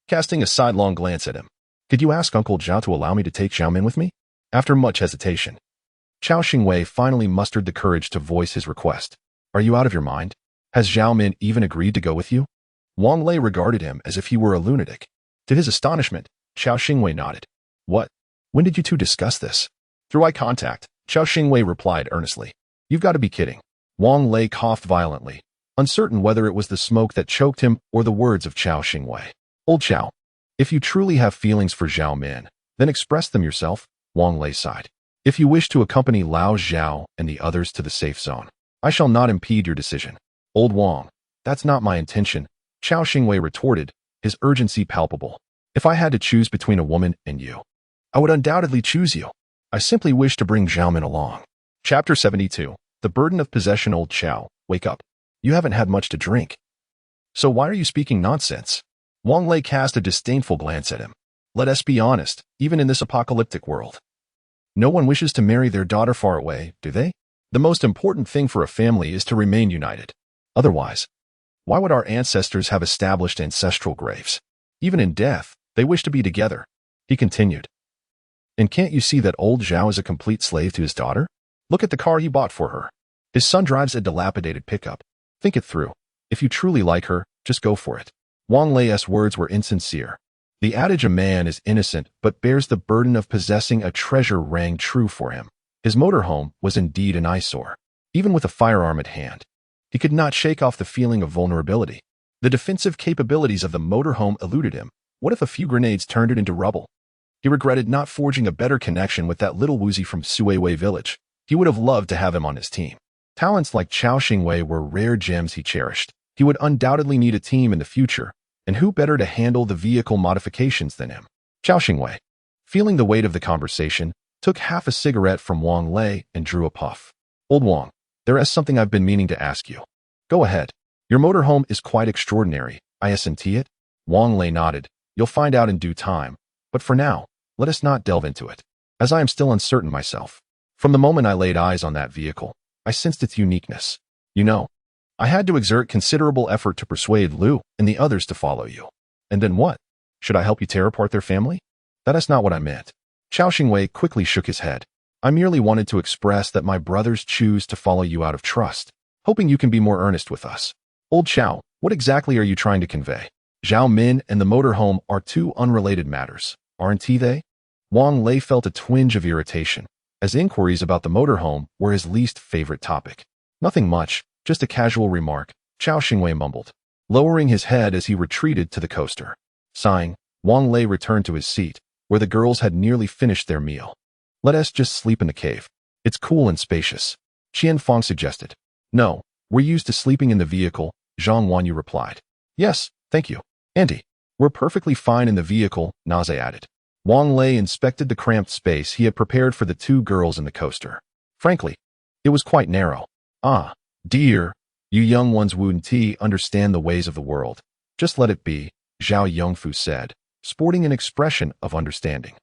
casting a sidelong glance at him. Could you ask Uncle Zhao to allow me to take Zhao Min with me? After much hesitation, Chao Xingwei finally mustered the courage to voice his request. Are you out of your mind? Has Zhao Min even agreed to go with you? Wang Lei regarded him as if he were a lunatic. To his astonishment, Chao Xingwei nodded. What? When did you two discuss this? Through eye contact, Chao Xingwei replied earnestly. You've got to be kidding. Wang Lei coughed violently, uncertain whether it was the smoke that choked him or the words of Chao Xingwei. Old Chao, if you truly have feelings for Zhao Min, then express them yourself, Wang Lei sighed. If you wish to accompany Lao Zhao and the others to the safe zone, I shall not impede your decision. Old Wang, that's not my intention, Chao Xingwei retorted, his urgency palpable. If I had to choose between a woman and you, I would undoubtedly choose you. I simply wish to bring Zhao Min along. Chapter 72. The Burden of Possession. Old Chao, wake up. You haven't had much to drink. So why are you speaking nonsense? Wang Lei cast a disdainful glance at him. Let us be honest, even in this apocalyptic world, no one wishes to marry their daughter far away, do they? The most important thing for a family is to remain united. Otherwise, why would our ancestors have established ancestral graves? Even in death, they wish to be together, he continued. And can't you see that old Zhao is a complete slave to his daughter? Look at the car he bought for her. His son drives a dilapidated pickup. Think it through. If you truly like her, just go for it. Wang Lei's words were insincere. The adage a man is innocent but bears the burden of possessing a treasure rang true for him. His motorhome was indeed an eyesore. Even with a firearm at hand, he could not shake off the feeling of vulnerability. The defensive capabilities of the motorhome eluded him. What if a few grenades turned it into rubble? He regretted not forging a better connection with that little woozy from Suiwei village. He would have loved to have him on his team. Talents like Chao Xingwei were rare gems he cherished. He would undoubtedly need a team in the future, and who better to handle the vehicle modifications than him? Chao Xingwei, feeling the weight of the conversation, took half a cigarette from Wang Lei and drew a puff. Old Wang, there is something I've been meaning to ask you. Go ahead. Your motorhome is quite extraordinary, isn't it? Wang Lei nodded. You'll find out in due time. But for now, let us not delve into it, as I am still uncertain myself. From the moment I laid eyes on that vehicle, I sensed its uniqueness. You know, I had to exert considerable effort to persuade Liu and the others to follow you. And then what? Should I help you tear apart their family? That is not what I meant. Chao Xingwei quickly shook his head. I merely wanted to express that my brothers choose to follow you out of trust, hoping you can be more earnest with us. Old Chao, what exactly are you trying to convey? Zhao Min and the motorhome are two unrelated matters, aren't they? Wang Lei felt a twinge of irritation, as inquiries about the motorhome were his least favorite topic. Nothing much, just a casual remark, Chao Xingwei mumbled, lowering his head as he retreated to the coaster. Sighing, Wang Lei returned to his seat, where the girls had nearly finished their meal. Let us just sleep in the cave. It's cool and spacious, Qianfang suggested. No, we're used to sleeping in the vehicle, Zhang Wanyu replied. Yes, thank you, Auntie. We're perfectly fine in the vehicle, Naze added. Wang Lei inspected the cramped space he had prepared for the two girls in the coaster. Frankly, it was quite narrow. Ah, dear, you young ones wouldn't understand the ways of the world. Just let it be, Zhao Yongfu said, sporting an expression of understanding.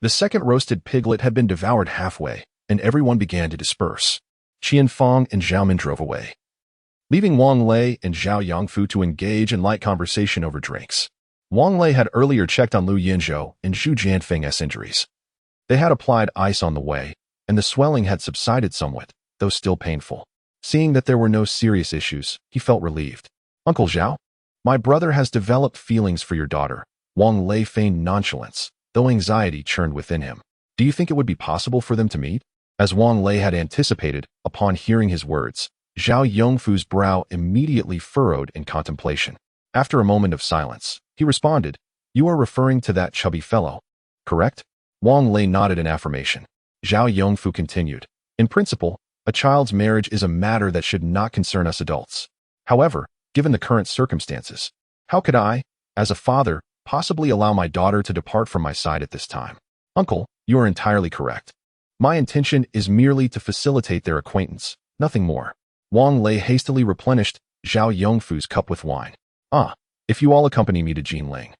The second roasted piglet had been devoured halfway, and everyone began to disperse. Qianfang and Zhao Min drove away, leaving Wang Lei and Zhao Yongfu to engage in light conversation over drinks. Wang Lei had earlier checked on Lu Yinzhou and Zhu Jianfeng's injuries. They had applied ice on the way, and the swelling had subsided somewhat, though still painful. Seeing that there were no serious issues, he felt relieved. Uncle Zhao, my brother has developed feelings for your daughter. Wang Lei feigned nonchalance, though anxiety churned within him. Do you think it would be possible for them to meet? As Wang Lei had anticipated, upon hearing his words, Zhao Yongfu's brow immediately furrowed in contemplation. After a moment of silence, he responded, You are referring to that chubby fellow, correct? Wang Lei nodded in affirmation. Zhao Yongfu continued, In principle, a child's marriage is a matter that should not concern us adults. However, given the current circumstances, how could I, as a father, possibly allow my daughter to depart from my side at this time? Uncle, you are entirely correct. My intention is merely to facilitate their acquaintance, nothing more. Wang Lei hastily replenished Zhao Yongfu's cup with wine. Ah, if you all accompany me to Jinling.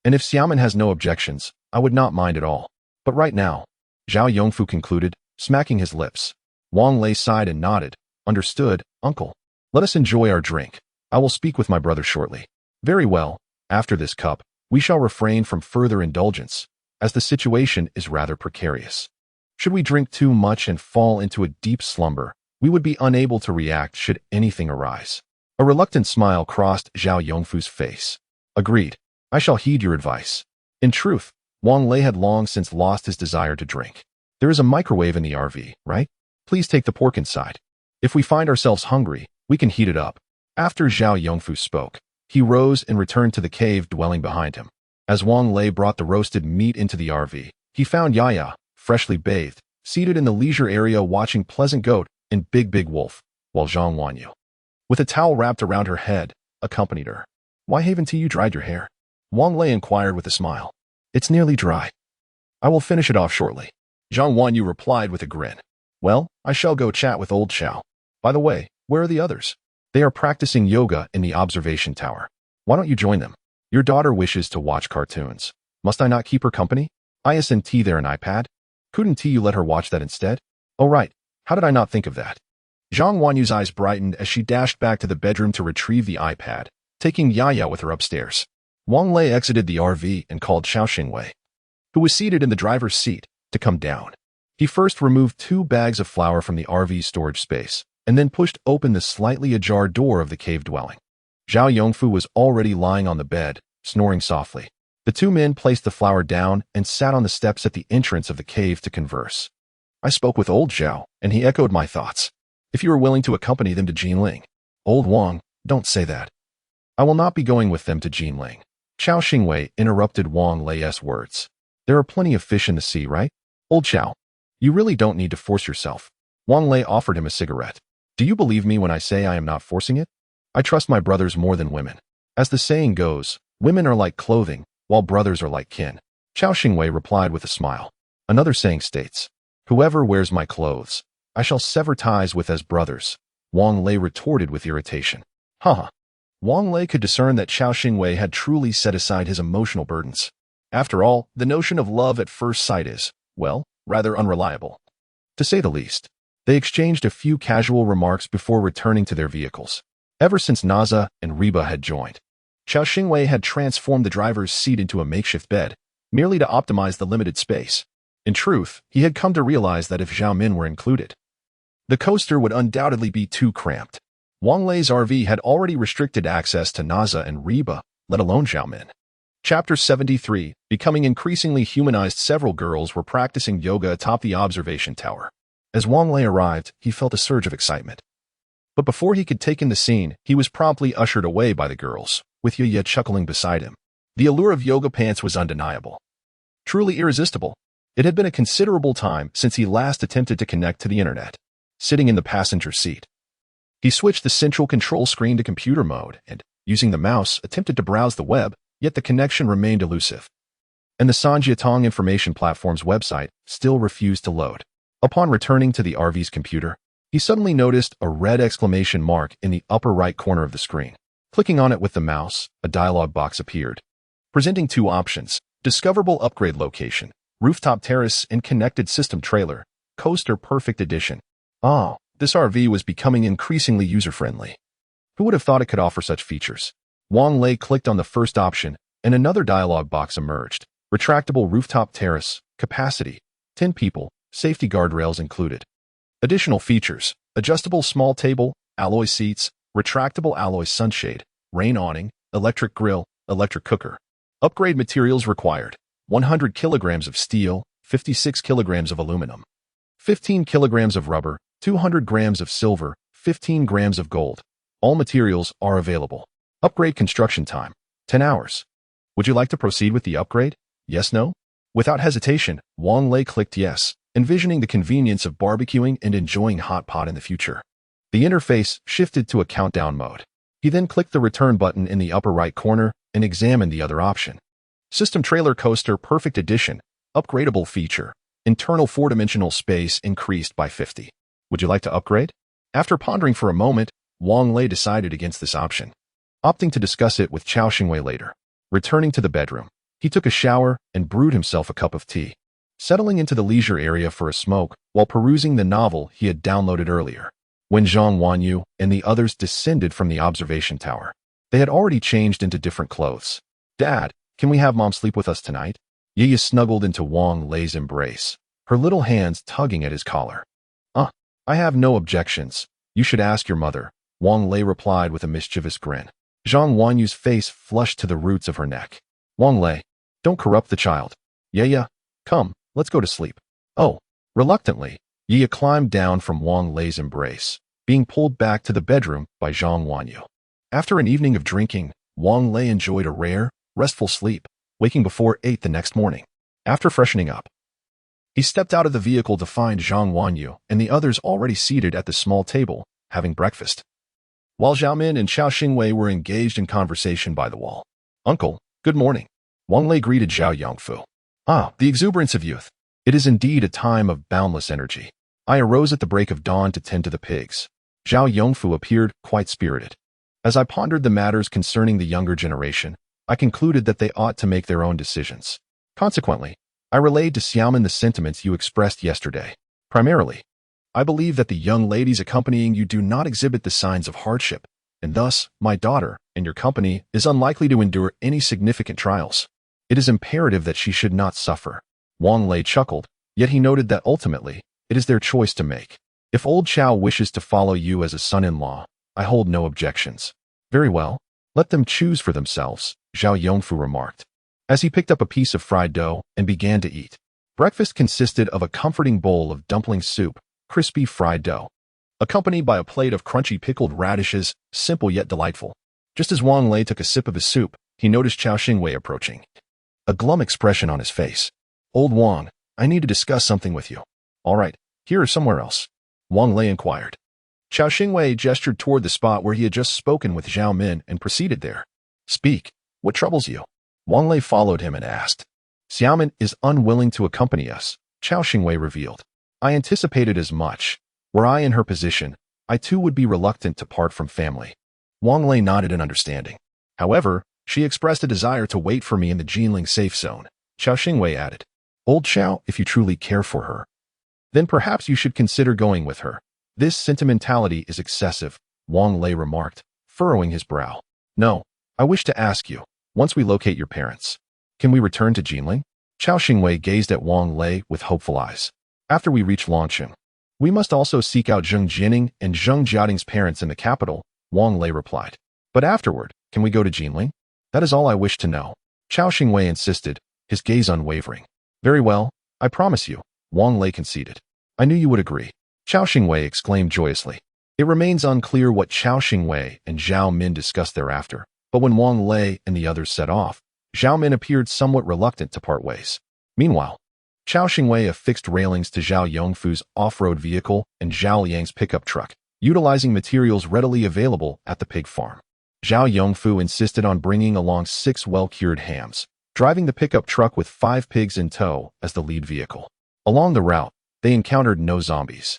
And if Xiamen has no objections, I would not mind at all. But right now, Zhao Yongfu concluded, smacking his lips. Wang Lei sighed and nodded. Understood, uncle. Let us enjoy our drink. I will speak with my brother shortly. Very well, after this cup, we shall refrain from further indulgence, as the situation is rather precarious. Should we drink too much and fall into a deep slumber, we would be unable to react should anything arise. A reluctant smile crossed Zhao Yongfu's face. Agreed. I shall heed your advice. In truth, Wang Lei had long since lost his desire to drink. There is a microwave in the RV, right? Please take the pork inside. If we find ourselves hungry, we can heat it up. After Zhao Yongfu spoke, he rose and returned to the cave dwelling behind him. As Wang Lei brought the roasted meat into the RV, he found Yaya, freshly bathed, seated in the leisure area watching Pleasant Goat and Big Wolf, while Zhang Wanyu, with a towel wrapped around her head, accompanied her. Why haven't you dried your hair? Wang Lei inquired with a smile. It's nearly dry. I will finish it off shortly. Zhang Wanyu replied with a grin. Well, I shall go chat with old Xiao. By the way, where are the others? They are practicing yoga in the observation tower. Why don't you join them? Your daughter wishes to watch cartoons. Must I not keep her company? Isn't there an iPad? Couldn't you let her watch that instead? Oh right, how did I not think of that? Zhang Wanyu's eyes brightened as she dashed back to the bedroom to retrieve the iPad, taking Yaya with her upstairs. Wang Lei exited the RV and called Xiao Xingwei, who was seated in the driver's seat, to come down. He first removed 2 bags of flour from the RV's storage space, and then pushed open the slightly ajar door of the cave dwelling. Zhao Yongfu was already lying on the bed, snoring softly. The 2 men placed the flour down and sat on the steps at the entrance of the cave to converse. I spoke with old Zhao, and he echoed my thoughts. If you are willing to accompany them to Jinling. Old Wang, don't say that. I will not be going with them to Jinling. Xiao Xingwei interrupted Wang Lei's words. There are plenty of fish in the sea, right? Old Xiao, you really don't need to force yourself. Wang Lei offered him a cigarette. Do you believe me when I say I am not forcing it? I trust my brothers more than women. As the saying goes, women are like clothing, while brothers are like kin. Xiao Xingwei replied with a smile. Another saying states, Whoever wears my clothes, I shall sever ties with as brothers. Wang Lei retorted with irritation. Haha. Wang Lei could discern that Xiao Xingwei had truly set aside his emotional burdens. After all, the notion of love at first sight is, well, rather unreliable, to say the least. They exchanged a few casual remarks before returning to their vehicles. Ever since Naza and Reba had joined, Xiao Xingwei had transformed the driver's seat into a makeshift bed, merely to optimize the limited space. In truth, he had come to realize that if Zhao Min were included, the coaster would undoubtedly be too cramped. Wang Lei's RV had already restricted access to Naza and Reba, let alone Zhao Min. Chapter 73, Becoming increasingly humanized. Several girls were practicing yoga atop the observation tower. As Wang Lei arrived, he felt a surge of excitement. But before he could take in the scene, he was promptly ushered away by the girls, with Yaya chuckling beside him. The allure of yoga pants was undeniable. truly irresistible. It had been a considerable time since he last attempted to connect to the internet. Sitting in the passenger seat, he switched the central control screen to computer mode and, using the mouse, attempted to browse the web, yet the connection remained elusive. And the Sanjiatong Information Platform's website still refused to load. Upon returning to the RV's computer, he suddenly noticed a red exclamation mark in the upper right corner of the screen. Clicking on it with the mouse, a dialog box appeared, presenting two options: discoverable upgrade location, rooftop terrace and connected system trailer, Coaster Perfect Edition. Oh, this RV was becoming increasingly user-friendly. Who would have thought it could offer such features? Wang Lei clicked on the first option, and another dialog box emerged. Retractable rooftop terrace, capacity, 10 people, safety guardrails included. Additional features: adjustable small table, alloy seats, retractable alloy sunshade, rain awning, electric grill, electric cooker. Upgrade materials required: 100 kilograms of steel, 56 kilograms of aluminum, 15 kilograms of rubber, 200 grams of silver, 15 grams of gold. All materials are available. Upgrade construction time: 10 hours. Would you like to proceed with the upgrade? Yes, no? Without hesitation, Wang Lei clicked yes, envisioning the convenience of barbecuing and enjoying hot pot in the future. The interface shifted to a countdown mode. He then clicked the return button in the upper right corner and examined the other option. System Trailer Coaster Perfect Edition, upgradable feature, internal four-dimensional space increased by 50. Would you like to upgrade? After pondering for a moment, Wang Lei decided against this option, opting to discuss it with Chao Xingwei later. Returning to the bedroom, he took a shower and brewed himself a cup of tea, settling into the leisure area for a smoke while perusing the novel he had downloaded earlier. When Zhang Wanyu and the others descended from the observation tower, they had already changed into different clothes. "Dad, can we have Mom sleep with us tonight?" Yiya snuggled into Wang Lei's embrace, her little hands tugging at his collar. I have no objections. You should ask your mother," Wang Lei replied with a mischievous grin. Zhang Wanyu's face flushed to the roots of her neck. "Wang Lei, don't corrupt the child." "Yeah, come, let's go to sleep." Oh. Reluctantly, Yiya climbed down from Wang Lei's embrace, being pulled back to the bedroom by Zhang Wanyu. After an evening of drinking, Wang Lei enjoyed a rare, restful sleep, waking before 8 the next morning. After freshening up, he stepped out of the vehicle to find Zhang Wanyu and the others already seated at the small table, having breakfast. While Xiaomin and Chao Xingwei were engaged in conversation by the wall. "Uncle, good morning." Wang Lei greeted Zhao Yongfu. The exuberance of youth. It is indeed a time of boundless energy. I arose at the break of dawn to tend to the pigs. Zhao Yongfu appeared quite spirited. As I pondered the matters concerning the younger generation, I concluded that they ought to make their own decisions. Consequently, I relayed to Xiaomin the sentiments you expressed yesterday. Primarily, I believe that the young ladies accompanying you do not exhibit the signs of hardship, and thus, my daughter, in your company, is unlikely to endure any significant trials. It is imperative that she should not suffer. Wang Lei chuckled, yet he noted that ultimately, it is their choice to make. If old Chao wishes to follow you as a son-in-law, I hold no objections. Very well, let them choose for themselves, Zhao Yongfu remarked, as he picked up a piece of fried dough and began to eat. Breakfast consisted of a comforting bowl of dumpling soup, crispy fried dough, accompanied by a plate of crunchy pickled radishes, simple yet delightful. Just as Wang Lei took a sip of his soup, he noticed Chao Xingwei approaching, a glum expression on his face. "Old Wang, I need to discuss something with you." "All right, here or somewhere else?" Wang Lei inquired. Chao Xingwei gestured toward the spot where he had just spoken with Zhao Min and proceeded there. "Speak, what troubles you?" Wang Lei followed him and asked. "Xiaomin is unwilling to accompany us," Chao Xingwei revealed. "I anticipated as much. Were I in her position, I too would be reluctant to part from family." Wang Lei nodded in understanding. "However, she expressed a desire to wait for me in the Jinling safe zone," Chao Xingwei added. "Old Chao, if you truly care for her, then perhaps you should consider going with her. This sentimentality is excessive," Wang Lei remarked, furrowing his brow. "No, I wish to ask you, once we locate your parents, can we return to Jinling?" Chao Xingwei gazed at Wang Lei with hopeful eyes. "After we reach Longqing, we must also seek out Zheng Jining and Zheng Jiating's parents in the capital," Wang Lei replied. "But afterward, can we go to Jinling? That is all I wish to know," Chao Xingwei insisted, his gaze unwavering. "Very well, I promise you," Wang Lei conceded. "I knew you would agree," Chao Xingwei exclaimed joyously. It remains unclear what Chao Xingwei and Zhao Min discussed thereafter, but when Wang Lei and the others set off, Zhao Min appeared somewhat reluctant to part ways. Meanwhile, Chao Xingwei affixed railings to Zhao Yongfu's off-road vehicle and Zhao Liang's pickup truck, utilizing materials readily available at the pig farm. Zhao Yongfu insisted on bringing along 6 well-cured hams, driving the pickup truck with 5 pigs in tow as the lead vehicle. Along the route, they encountered no zombies,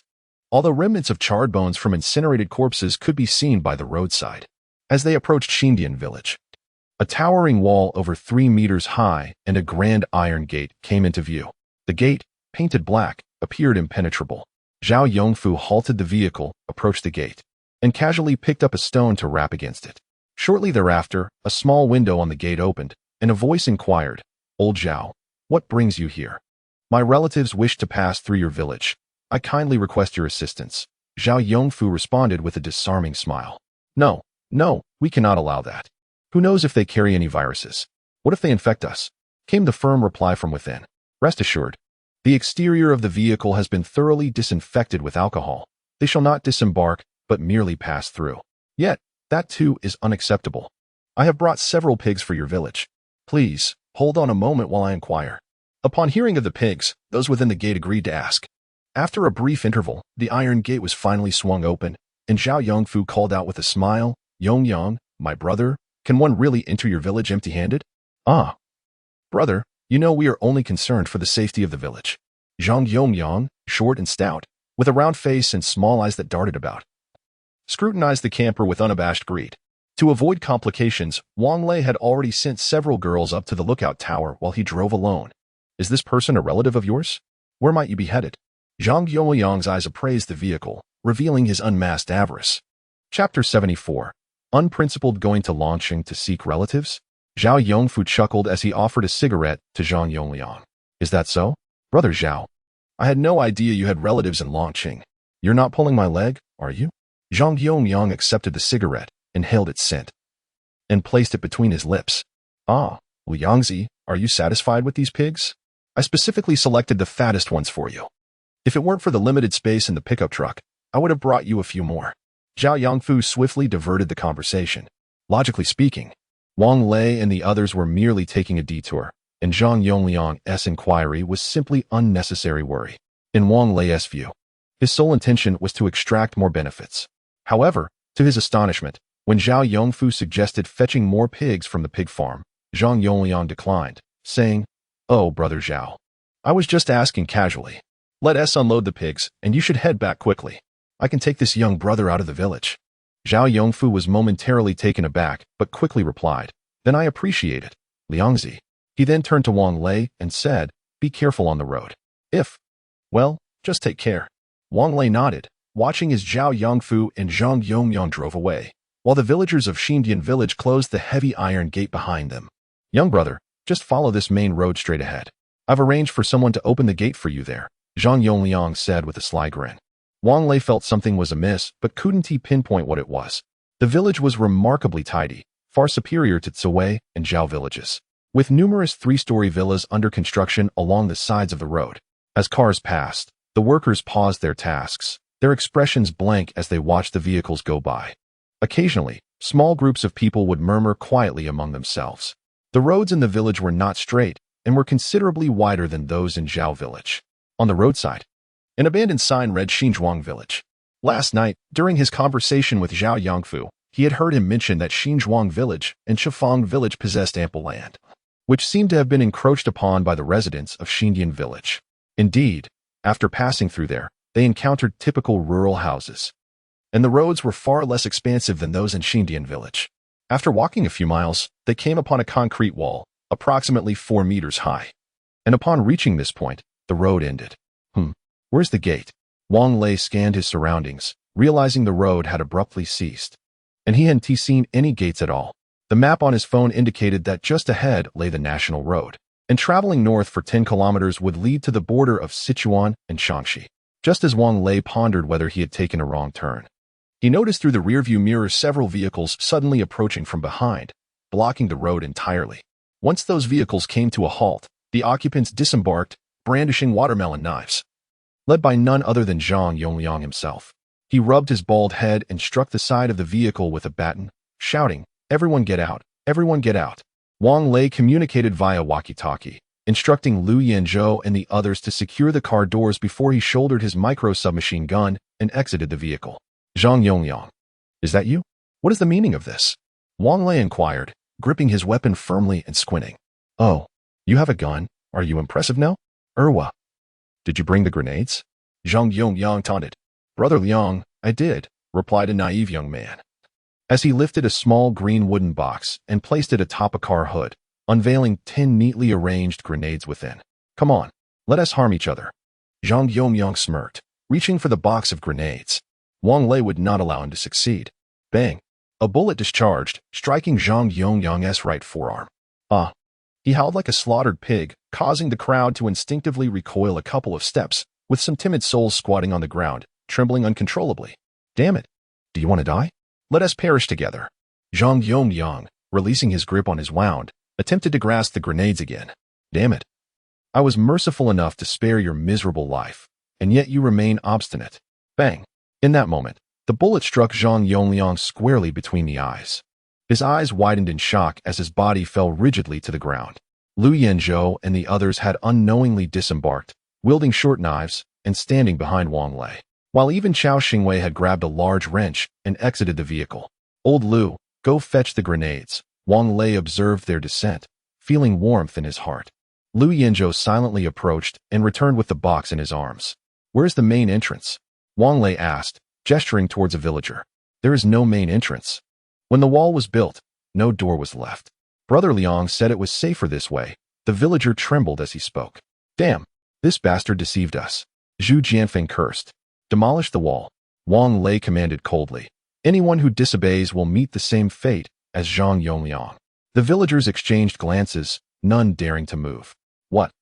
although remnants of charred bones from incinerated corpses could be seen by the roadside. As they approached Xindian village, a towering wall over 3 meters high and a grand iron gate came into view. The gate, painted black, appeared impenetrable. Zhao Yongfu halted the vehicle, approached the gate, and casually picked up a stone to rap against it. Shortly thereafter, a small window on the gate opened, and a voice inquired, "Old Zhao, what brings you here?" "My relatives wish to pass through your village. I kindly request your assistance." Zhao Yongfu responded with a disarming smile. No, we cannot allow that. Who knows if they carry any viruses? What if they infect us?" came the firm reply from within. "Rest assured, the exterior of the vehicle has been thoroughly disinfected with alcohol. They shall not disembark, but merely pass through. Yet, that too is unacceptable. I have brought several pigs for your village. Please, hold on a moment while I inquire." Upon hearing of the pigs, those within the gate agreed to ask. After a brief interval, the iron gate was finally swung open, and Zhao Yongfu called out with a smile, "Yongyang, my brother, can one really enter your village empty-handed?" "Ah, brother, you know we are only concerned for the safety of the village." Zhang Yongyang, short and stout, with a round face and small eyes that darted about, scrutinized the camper with unabashed greed. To avoid complications, Wang Lei had already sent several girls up to the lookout tower while he drove alone. "Is this person a relative of yours? Where might you be headed?" Zhang Yongyang's eyes appraised the vehicle, revealing his unmasked avarice. Chapter 74. Unprincipled going to Longqing to seek relatives? Zhao Yongfu chuckled as he offered a cigarette to Zhang Yongliang. "Is that so? Brother Zhao, I had no idea you had relatives in Longqing. You're not pulling my leg, are you?" Zhang Yongliang accepted the cigarette, inhaled its scent, and placed it between his lips. "Ah, Liangzi, are you satisfied with these pigs? I specifically selected the fattest ones for you. If it weren't for the limited space in the pickup truck, I would have brought you a few more." Zhao Yongfu swiftly diverted the conversation. Logically speaking, Wang Lei and the others were merely taking a detour, and Zhang Yongliang's inquiry was simply unnecessary worry. In Wang Lei's view, his sole intention was to extract more benefits. However, to his astonishment, when Zhao Yongfu suggested fetching more pigs from the pig farm, Zhang Yongliang declined, saying, "Oh, brother Zhao, I was just asking casually. Let us unload the pigs, and you should head back quickly. I can take this young brother out of the village." Zhao Yongfu was momentarily taken aback, but quickly replied, "Then I appreciate it, Liangzi." He then turned to Wang Lei and said, "Be careful on the road. Well, just take care." Wang Lei nodded, watching as Zhao Yongfu and Zhang Yongyang drove away, while the villagers of Xindian village closed the heavy iron gate behind them. "Young brother, just follow this main road straight ahead. I've arranged for someone to open the gate for you there," Zhang Yongliang said with a sly grin. Wang Lei felt something was amiss, but couldn't he pinpoint what it was. The village was remarkably tidy, far superior to Tsui and Zhao villages, with numerous 3-story villas under construction along the sides of the road. As cars passed, the workers paused their tasks, their expressions blank as they watched the vehicles go by. Occasionally, small groups of people would murmur quietly among themselves. The roads in the village were not straight and were considerably wider than those in Zhao village. On the roadside, an abandoned sign read Xinzhuang Village. Last night, during his conversation with Zhao Yongfu, he had heard him mention that Xinzhuang Village and Shifang Village possessed ample land, which seemed to have been encroached upon by the residents of Xindian Village. Indeed, after passing through there, they encountered typical rural houses, and the roads were far less expansive than those in Xindian Village. After walking a few miles, they came upon a concrete wall, approximately 4 meters high, and upon reaching this point, the road ended. Where's the gate? Wang Lei scanned his surroundings, realizing the road had abruptly ceased, and he hadn't seen any gates at all. The map on his phone indicated that just ahead lay the national road, and traveling north for 10 kilometers would lead to the border of Sichuan and Shaanxi. Just as Wang Lei pondered whether he had taken a wrong turn, he noticed through the rearview mirror several vehicles suddenly approaching from behind, blocking the road entirely. Once those vehicles came to a halt, the occupants disembarked, brandishing watermelon knives. Led by none other than Zhang Yongliang himself, he rubbed his bald head and struck the side of the vehicle with a baton, shouting, "Everyone get out! Everyone get out!" Wang Lei communicated via walkie-talkie, instructing Liu Yanzhou and the others to secure the car doors before he shouldered his micro-submachine gun and exited the vehicle. Zhang Yongyang, is that you? What is the meaning of this? Wang Lei inquired, gripping his weapon firmly and squinting. Oh, you have a gun? Are you impressive now? Erwa. Did you bring the grenades? Zhang Yongyang taunted. Brother Liang, I did, replied a naive young man. As he lifted a small green wooden box and placed it atop a car hood, unveiling 10 neatly arranged grenades within. Come on, let us harm each other. Zhang Yongyang smirked, reaching for the box of grenades. Wang Lei would not allow him to succeed. Bang! A bullet discharged, striking Zhang Yongyang's right forearm. Ah! He howled like a slaughtered pig, causing the crowd to instinctively recoil a couple of steps, with some timid souls squatting on the ground, trembling uncontrollably. Damn it! Do you want to die? Let us perish together. Zhang Yongyang, releasing his grip on his wound, attempted to grasp the grenades again. Damn it! I was merciful enough to spare your miserable life, and yet you remain obstinate. Bang! In that moment, the bullet struck Zhang Yongyang squarely between the eyes. His eyes widened in shock as his body fell rigidly to the ground. Liu Yanzhou and the others had unknowingly disembarked, wielding short knives and standing behind Wang Lei, while even Chao Xingwei had grabbed a large wrench and exited the vehicle. Old Liu, go fetch the grenades. Wang Lei observed their descent, feeling warmth in his heart. Liu Yanzhou silently approached and returned with the box in his arms. Where's the main entrance? Wang Lei asked, gesturing towards a villager. There is no main entrance. When the wall was built, no door was left. Brother Liang said it was safer this way. The villager trembled as he spoke. Damn, this bastard deceived us. Zhu Jianfeng cursed. Demolish the wall. Wang Lei commanded coldly. Anyone who disobeys will meet the same fate as Zhang Yongyang. The villagers exchanged glances, none daring to move. What?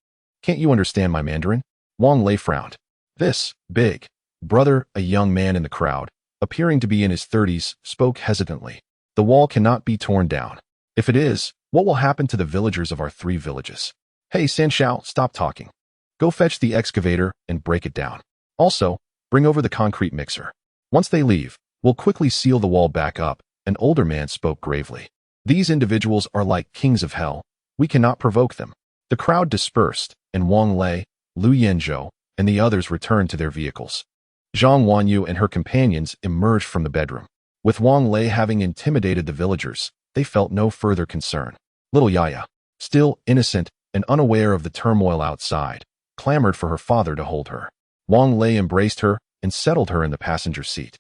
Can't you understand my Mandarin? Wang Lei frowned. This, big brother, a young man in the crowd, appearing to be in his 30s, spoke hesitantly. The wall cannot be torn down. If it is, what will happen to the villagers of our 3 villages? Hey, Sanshao, stop talking. Go fetch the excavator and break it down. Also, bring over the concrete mixer. Once they leave, we'll quickly seal the wall back up. An older man spoke gravely. These individuals are like kings of hell. We cannot provoke them. The crowd dispersed, and Wang Lei, Liu Yanzhou, and the others returned to their vehicles. Zhang Wanyu and her companions emerged from the bedroom. With Wang Lei having intimidated the villagers, they felt no further concern. Little Yaya, still innocent and unaware of the turmoil outside, clamored for her father to hold her. Wang Lei embraced her and settled her in the passenger seat,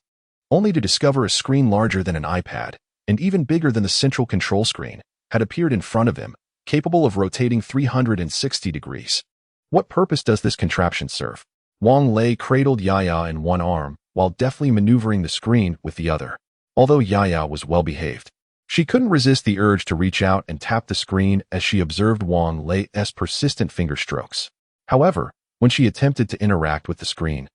only to discover a screen larger than an iPad, and even bigger than the central control screen, had appeared in front of him, capable of rotating 360 degrees. What purpose does this contraption serve? Wang Lei cradled Yaya in one arm, while deftly maneuvering the screen with the other. Although Yaya was well-behaved, she couldn't resist the urge to reach out and tap the screen as she observed Wang Lei's persistent finger strokes. However, when she attempted to interact with the screen,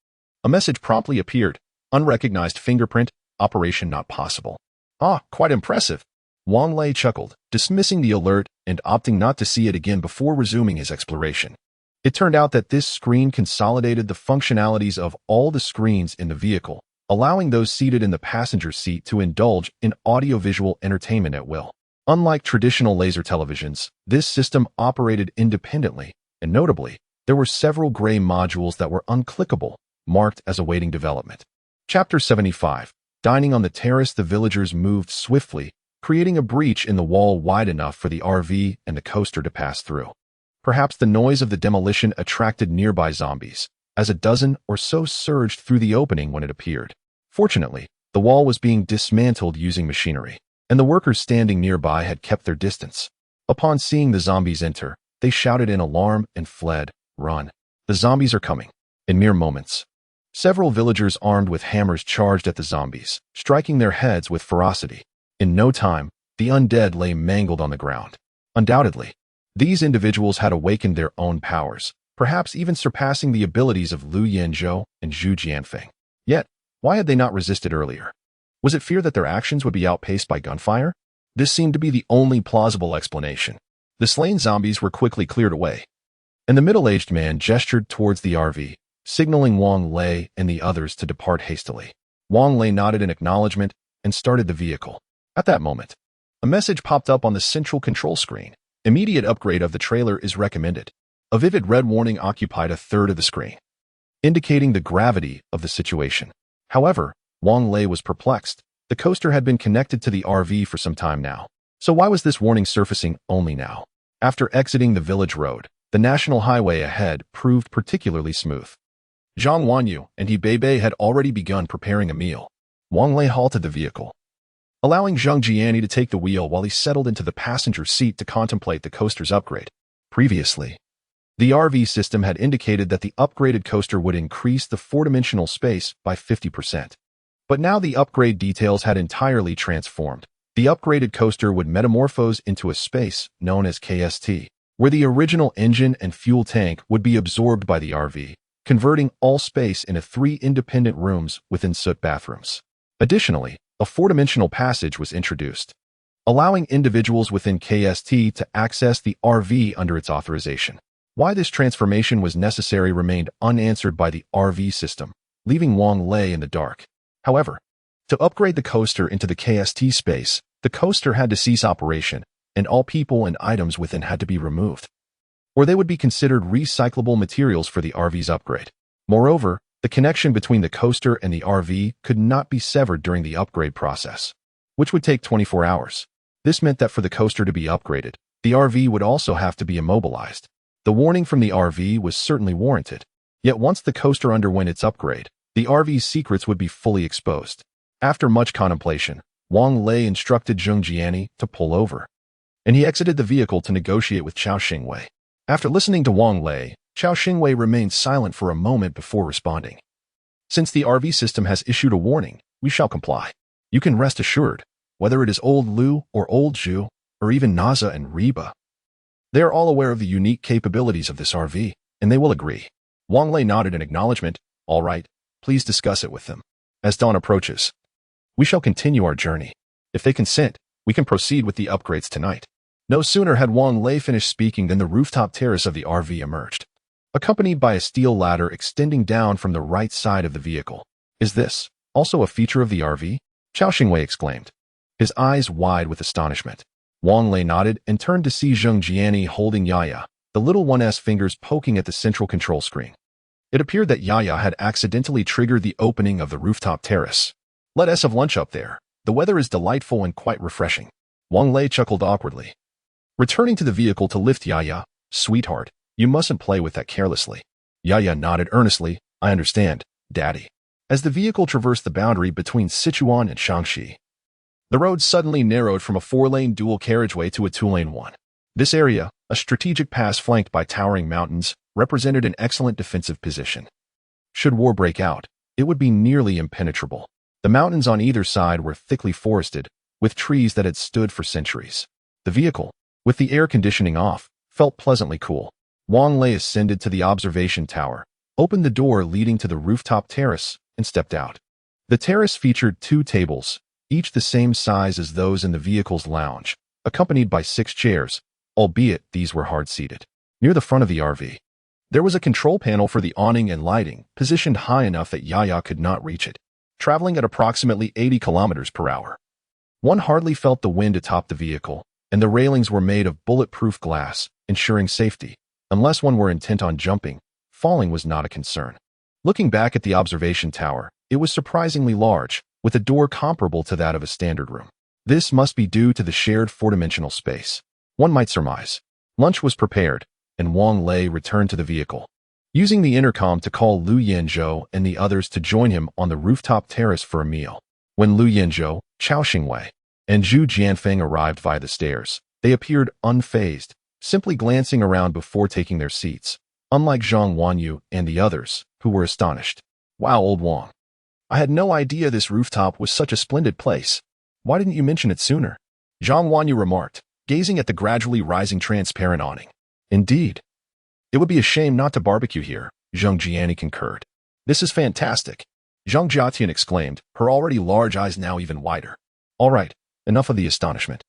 a message promptly appeared. Unrecognized fingerprint, operation not possible. Ah, quite impressive. Wang Lei chuckled, dismissing the alert and opting not to see it again before resuming his exploration. It turned out that this screen consolidated the functionalities of all the screens in the vehicle, allowing those seated in the passenger seat to indulge in audiovisual entertainment at will. Unlike traditional laser televisions, this system operated independently, and notably, there were several gray modules that were unclickable, marked as awaiting development. Chapter 75. Dining on the terrace, the villagers moved swiftly, creating a breach in the wall wide enough for the RV and the coaster to pass through. Perhaps the noise of the demolition attracted nearby zombies, as a dozen or so surged through the opening when it appeared. Fortunately, the wall was being dismantled using machinery, and the workers standing nearby had kept their distance. Upon seeing the zombies enter, they shouted in alarm and fled. Run. The zombies are coming. In mere moments, several villagers armed with hammers charged at the zombies, striking their heads with ferocity. In no time, the undead lay mangled on the ground. Undoubtedly, these individuals had awakened their own powers, perhaps even surpassing the abilities of Liu Yanzhou and Zhu Jianfeng. Yet, why had they not resisted earlier? Was it fear that their actions would be outpaced by gunfire? This seemed to be the only plausible explanation. The slain zombies were quickly cleared away, and the middle-aged man gestured towards the RV, signaling Wang Lei and the others to depart hastily. Wang Lei nodded in acknowledgement and started the vehicle. At that moment, a message popped up on the central control screen. Immediate upgrade of the trailer is recommended. A vivid red warning occupied a third of the screen, indicating the gravity of the situation. However, Wang Lei was perplexed. The coaster had been connected to the RV for some time now. So why was this warning surfacing only now? After exiting the village road, the national highway ahead proved particularly smooth. Zhang Wanyu and He Beibei had already begun preparing a meal. Wang Lei halted the vehicle, allowing Zhang Jiani to take the wheel while he settled into the passenger seat to contemplate the coaster's upgrade. Previously, the RV system had indicated that the upgraded coaster would increase the four-dimensional space by 50%. But now the upgrade details had entirely transformed. The upgraded coaster would metamorphose into a space known as KST, where the original engine and fuel tank would be absorbed by the RV, converting all space into 3 independent rooms with ensuite bathrooms. Additionally, a four-dimensional passage was introduced, allowing individuals within KST to access the RV under its authorization. Why this transformation was necessary remained unanswered by the RV system, leaving Wang Lei in the dark. However, to upgrade the coaster into the KST space, the coaster had to cease operation, and all people and items within had to be removed, or they would be considered recyclable materials for the RV's upgrade. Moreover, the connection between the coaster and the RV could not be severed during the upgrade process, which would take 24 hours. This meant that for the coaster to be upgraded, the RV would also have to be immobilized. The warning from the RV was certainly warranted. Yet once the coaster underwent its upgrade, the RV's secrets would be fully exposed. After much contemplation, Wang Lei instructed Zhang Jiani to pull over, and he exited the vehicle to negotiate with Chao Xingwei. After listening to Wang Lei, Chao Xingwei remained silent for a moment before responding. Since the RV system has issued a warning, we shall comply. You can rest assured, whether it is old Lu or old Zhu, or even Naza and Reba, they are all aware of the unique capabilities of this RV, and they will agree. Wang Lei nodded in acknowledgement. All right, please discuss it with them. As dawn approaches, we shall continue our journey. If they consent, we can proceed with the upgrades tonight. No sooner had Wang Lei finished speaking than the rooftop terrace of the RV emerged, accompanied by a steel ladder extending down from the right side of the vehicle. Is this also a feature of the RV? Chao Xingwei exclaimed, his eyes wide with astonishment. Wang Lei nodded and turned to see Zhang Jiani holding Yaya, the little one's fingers poking at the central control screen. It appeared that Yaya had accidentally triggered the opening of the rooftop terrace. Let us have lunch up there. The weather is delightful and quite refreshing. Wang Lei chuckled awkwardly, returning to the vehicle to lift Yaya. Sweetheart, you mustn't play with that carelessly. Yaya nodded earnestly. I understand, Daddy. As the vehicle traversed the boundary between Sichuan and Shaanxi, the road suddenly narrowed from a 4-lane dual carriageway to a 2-lane one. This area, a strategic pass flanked by towering mountains, represented an excellent defensive position. Should war break out, it would be nearly impenetrable. The mountains on either side were thickly forested, with trees that had stood for centuries. The vehicle, with the air conditioning off, felt pleasantly cool. Wang Lei ascended to the observation tower, opened the door leading to the rooftop terrace, and stepped out. The terrace featured 2 tables, each the same size as those in the vehicle's lounge, accompanied by 6 chairs, albeit these were hard-seated. Near the front of the RV, there was a control panel for the awning and lighting, positioned high enough that Yaya could not reach it. Traveling at approximately 80 kilometers per hour, one hardly felt the wind atop the vehicle, and the railings were made of bulletproof glass, ensuring safety. Unless one were intent on jumping, falling was not a concern. Looking back at the observation tower, it was surprisingly large, with a door comparable to that of a standard room. This must be due to the shared 4-dimensional space. One might surmise. Lunch was prepared, and Wang Lei returned to the vehicle, using the intercom to call Lu Yanzhou and the others to join him on the rooftop terrace for a meal. When Lu Yanzhou, Chao Xingwei, and Zhu Jianfeng arrived via the stairs, they appeared unfazed, simply glancing around before taking their seats, unlike Zhang Wanyu and the others, who were astonished. Wow, old Wang. I had no idea this rooftop was such a splendid place. Why didn't you mention it sooner? Zhang Wanyu remarked, gazing at the gradually rising transparent awning. Indeed. It would be a shame not to barbecue here, Zhang Jiani concurred. This is fantastic. Zhang Jiatian exclaimed, her already large eyes now even wider. All right, enough of the astonishment.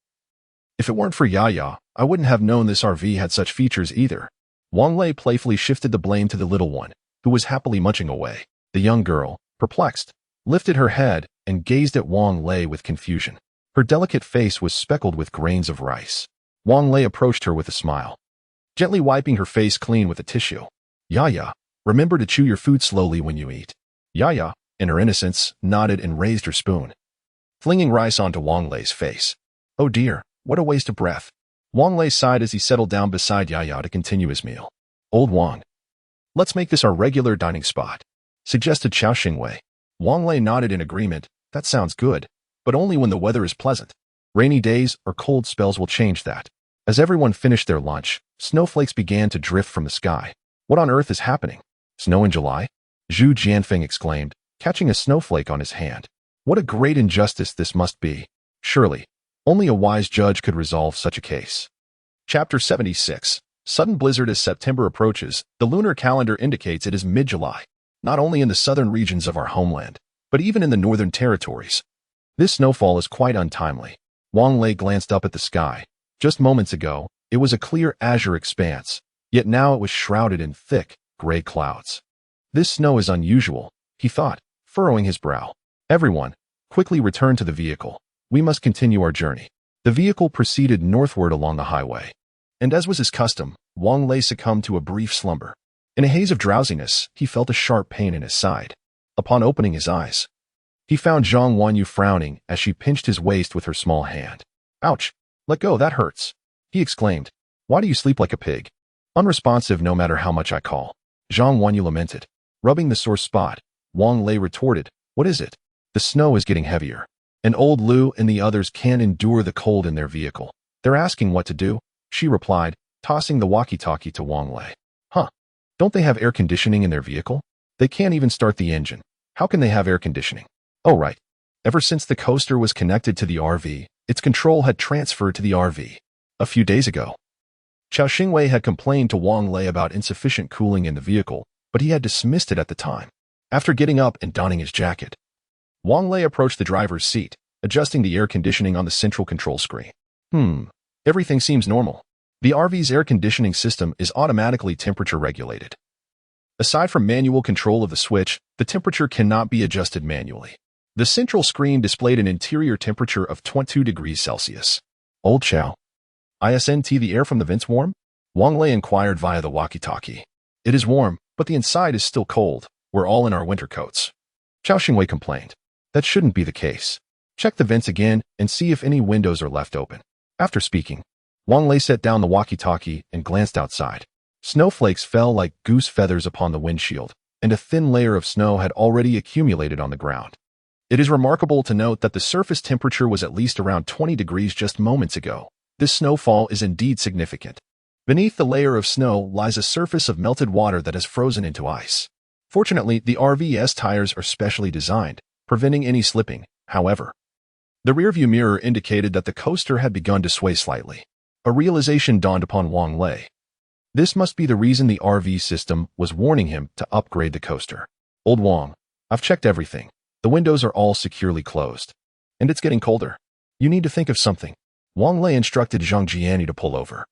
If it weren't for Yaya, I wouldn't have known this RV had such features either. Wang Lei playfully shifted the blame to the little one, who was happily munching away. The young girl, perplexed, lifted her head and gazed at Wang Lei with confusion. Her delicate face was speckled with grains of rice. Wang Lei approached her with a smile, gently wiping her face clean with a tissue. Yaya, remember to chew your food slowly when you eat. Yaya, in her innocence, nodded and raised her spoon, flinging rice onto Wang Lei's face. Oh dear, what a waste of breath. Wang Lei sighed as he settled down beside Yaya to continue his meal. Old Wang, let's make this our regular dining spot, suggested Xiao Xingwei. Wang Lei nodded in agreement. That sounds good, but only when the weather is pleasant. Rainy days or cold spells will change that. As everyone finished their lunch, snowflakes began to drift from the sky. What on earth is happening? Snow in July? Zhu Jianfeng exclaimed, catching a snowflake on his hand. What a great injustice this must be. Surely, only a wise judge could resolve such a case. Chapter 76. Sudden blizzard. As September approaches, the lunar calendar indicates it is mid-July, not only in the southern regions of our homeland, but even in the northern territories. This snowfall is quite untimely. Wang Lei glanced up at the sky. Just moments ago, it was a clear azure expanse, yet now it was shrouded in thick, gray clouds. This snow is unusual, he thought, furrowing his brow. Everyone, quickly return to the vehicle. We must continue our journey. The vehicle proceeded northward along the highway. And as was his custom, Wang Lei succumbed to a brief slumber. In a haze of drowsiness, he felt a sharp pain in his side. Upon opening his eyes, he found Zhang Wanyu frowning as she pinched his waist with her small hand. Ouch! Let go, that hurts, he exclaimed. Why do you sleep like a pig? Unresponsive no matter how much I call. Zhang Wanyu lamented. Rubbing the sore spot, Wang Lei retorted, what is it? The snow is getting heavier. And old Lu and the others can't endure the cold in their vehicle. They're asking what to do, she replied, tossing the walkie-talkie to Wang Lei. Huh? Don't they have air conditioning in their vehicle? They can't even start the engine. How can they have air conditioning? Oh right. Ever since the coaster was connected to the RV, its control had transferred to the RV. A few days ago, Xiao Xingwei had complained to Wang Lei about insufficient cooling in the vehicle, but he had dismissed it at the time. After getting up and donning his jacket, Wang Lei approached the driver's seat, adjusting the air conditioning on the central control screen. Everything seems normal. The RV's air conditioning system is automatically temperature regulated. Aside from manual control of the switch, the temperature cannot be adjusted manually. The central screen displayed an interior temperature of 22 degrees Celsius. Old Xiao. Isn't the air from the vents warm? Wang Lei inquired via the walkie-talkie. It is warm, but the inside is still cold. We're all in our winter coats. Xiao Xingwei complained. That shouldn't be the case. Check the vents again and see if any windows are left open. After speaking, Wang Lei set down the walkie-talkie and glanced outside. Snowflakes fell like goose feathers upon the windshield, and a thin layer of snow had already accumulated on the ground. It is remarkable to note that the surface temperature was at least around 20 degrees just moments ago. This snowfall is indeed significant. Beneath the layer of snow lies a surface of melted water that has frozen into ice. Fortunately, the RV's tires are specially designed, preventing any slipping. However, the rearview mirror indicated that the coaster had begun to sway slightly. A realization dawned upon Wang Lei. This must be the reason the RV system was warning him to upgrade the coaster. Old Wang, I've checked everything. The windows are all securely closed. And it's getting colder. You need to think of something. Wang Lei instructed Zhang Jiani to pull over.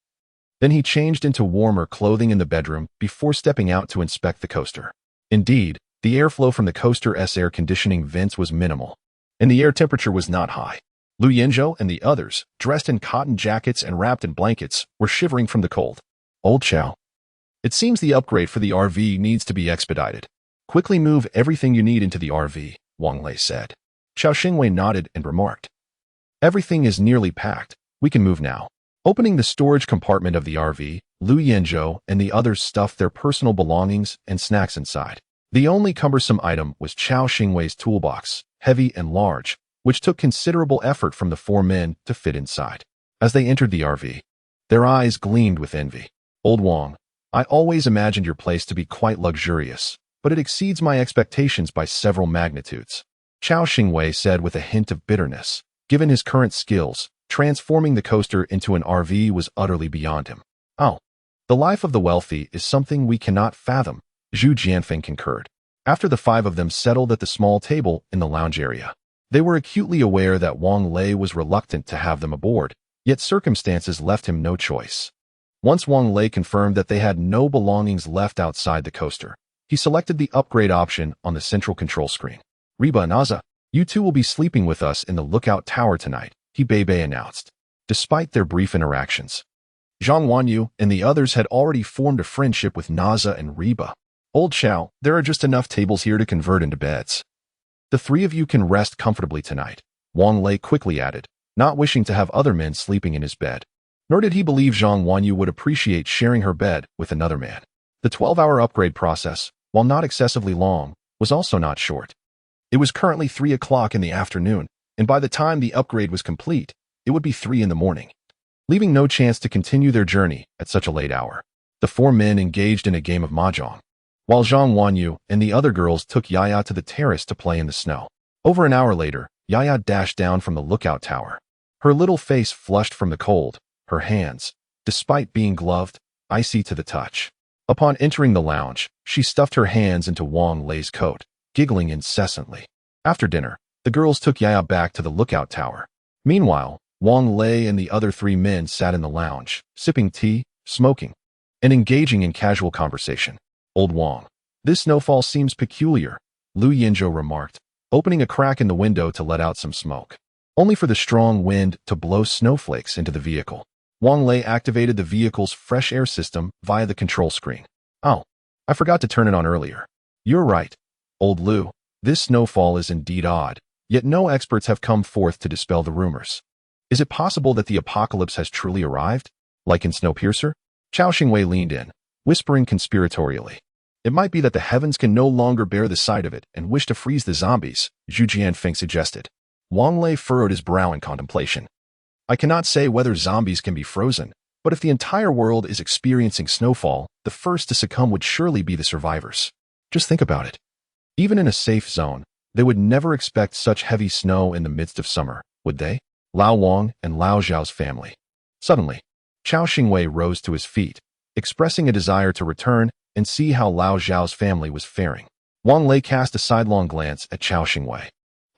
Then he changed into warmer clothing in the bedroom before stepping out to inspect the coaster. Indeed, the airflow from the coaster's air conditioning vents was minimal, and the air temperature was not high. Lu Yenzhou and the others, dressed in cotton jackets and wrapped in blankets, were shivering from the cold. Old Xiao. It seems the upgrade for the RV needs to be expedited. Quickly move everything you need into the RV, Wang Lei said. Xiao Xingwei nodded and remarked. Everything is nearly packed. We can move now. Opening the storage compartment of the RV, Lu Yenzhou and the others stuffed their personal belongings and snacks inside. The only cumbersome item was Xiao Xingwei's toolbox, heavy and large, which took considerable effort from the four men to fit inside. As they entered the RV, their eyes gleamed with envy. Old Wang, I always imagined your place to be quite luxurious, but it exceeds my expectations by several magnitudes. Xiao Xingwei said with a hint of bitterness. Given his current skills, transforming the coaster into an RV was utterly beyond him. Oh, the life of the wealthy is something we cannot fathom, Zhu Jianfeng concurred. After the five of them settled at the small table in the lounge area, they were acutely aware that Wang Lei was reluctant to have them aboard, yet circumstances left him no choice. Once Wang Lei confirmed that they had no belongings left outside the coaster, he selected the upgrade option on the central control screen. Reba and Aza, you two will be sleeping with us in the lookout tower tonight, he Bebe announced. despite their brief interactions. Zhang Wanyu and the others had already formed a friendship with Naza and Reba. Old Chow, there are just enough tables here to convert into beds. The three of you can rest comfortably tonight, Wang Lei quickly added, not wishing to have other men sleeping in his bed. Nor did he believe Zhang Wanyu would appreciate sharing her bed with another man. The 12-hour upgrade process, while not excessively long, was also not short. It was currently 3 o'clock in the afternoon, and by the time the upgrade was complete, it would be 3 in the morning. Leaving no chance to continue their journey at such a late hour, the four men engaged in a game of mahjong, while Zhang Wanyu and the other girls took Yaya to the terrace to play in the snow. Over an hour later, Yaya dashed down from the lookout tower. Her little face flushed from the cold, her hands, despite being gloved, icy to the touch. Upon entering the lounge, she stuffed her hands into Wang Lei's coat, giggling incessantly. After dinner, the girls took Yaya back to the lookout tower. Meanwhile, Wang Lei and the other three men sat in the lounge, sipping tea, smoking, and engaging in casual conversation. Old Wang, this snowfall seems peculiar, Lu Yinzhou remarked, opening a crack in the window to let out some smoke, only for the strong wind to blow snowflakes into the vehicle. Wang Lei activated the vehicle's fresh air system via the control screen. Oh, I forgot to turn it on earlier. You're right, Old Lu, this snowfall is indeed odd, yet no experts have come forth to dispel the rumors. Is it possible that the apocalypse has truly arrived? Like in Snowpiercer? Chao Xingwei leaned in, whispering conspiratorially. It might be that the heavens can no longer bear the sight of it and wish to freeze the zombies, Zhu Jianfeng suggested. Wang Lei furrowed his brow in contemplation. I cannot say whether zombies can be frozen, but if the entire world is experiencing snowfall, the first to succumb would surely be the survivors. Just think about it. Even in a safe zone, they would never expect such heavy snow in the midst of summer, would they? Lao Wang and Lao Zhao's family. Suddenly, Chao Xingwei rose to his feet, expressing a desire to return and see how Lao Zhao's family was faring. Wang Lei cast a sidelong glance at Chao Xingwei,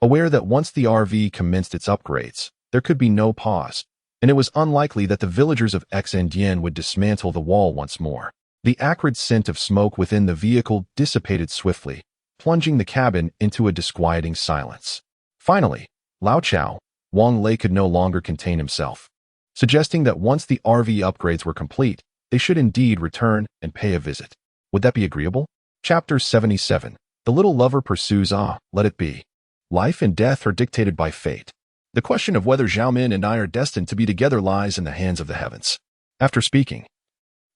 aware that once the RV commenced its upgrades, there could be no pause, and it was unlikely that the villagers of Xindian would dismantle the wall once more. The acrid scent of smoke within the vehicle dissipated swiftly, plunging the cabin into a disquieting silence. Finally, Lao Chao, Wang Lei could no longer contain himself, suggesting that once the RV upgrades were complete, they should indeed return and pay a visit. Would that be agreeable? Chapter 77. The little lover pursues. Let it be. Life and death are dictated by fate. The question of whether Xiaomin and I are destined to be together lies in the hands of the heavens. After speaking,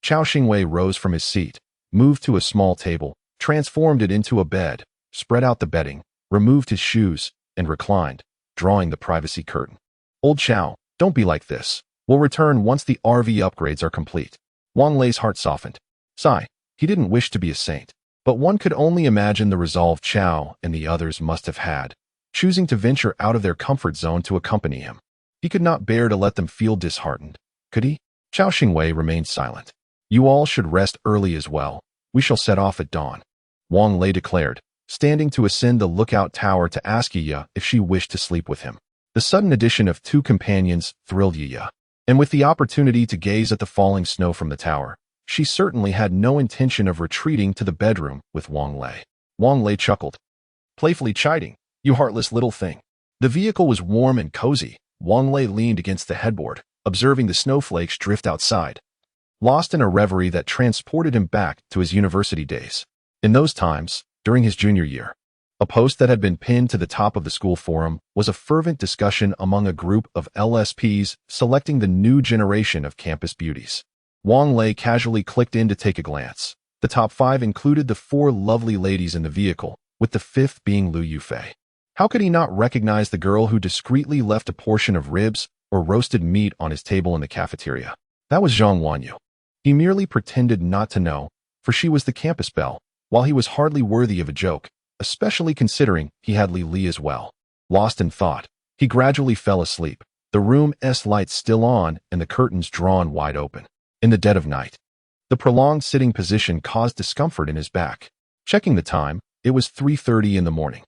Chao Xingwei rose from his seat, moved to a small table, transformed it into a bed, spread out the bedding, removed his shoes, and reclined, drawing the privacy curtain. Old Chao, don't be like this. We'll return once the RV upgrades are complete. Wang Lei's heart softened. Sigh, he didn't wish to be a saint, but one could only imagine the resolve Chao and the others must have had, choosing to venture out of their comfort zone to accompany him. He could not bear to let them feel disheartened, could he? Chao Xingwei remained silent. You all should rest early as well. We shall set off at dawn, Wang Lei declared, standing to ascend the lookout tower to ask Yiya if she wished to sleep with him. The sudden addition of two companions thrilled Yiya, and with the opportunity to gaze at the falling snow from the tower, she certainly had no intention of retreating to the bedroom with Wang Lei. Wang Lei chuckled, playfully chiding, you heartless little thing. The vehicle was warm and cozy. Wang Lei leaned against the headboard, observing the snowflakes drift outside, lost in a reverie that transported him back to his university days. In those times, during his junior year, a post that had been pinned to the top of the school forum was a fervent discussion among a group of LSPs selecting the new generation of campus beauties. Wang Lei casually clicked in to take a glance. The top 5 included the 4 lovely ladies in the vehicle, with the 5th being Lu Yufei. How could he not recognize the girl who discreetly left a portion of ribs or roasted meat on his table in the cafeteria? That was Zhang Wanyu. He merely pretended not to know, for she was the campus belle, while he was hardly worthy of a joke, especially considering he had Li Li as well. Lost in thought, he gradually fell asleep, the room's lights still on and the curtains drawn wide open. In the dead of night, the prolonged sitting position caused discomfort in his back. Checking the time, it was 3:30 in the morning.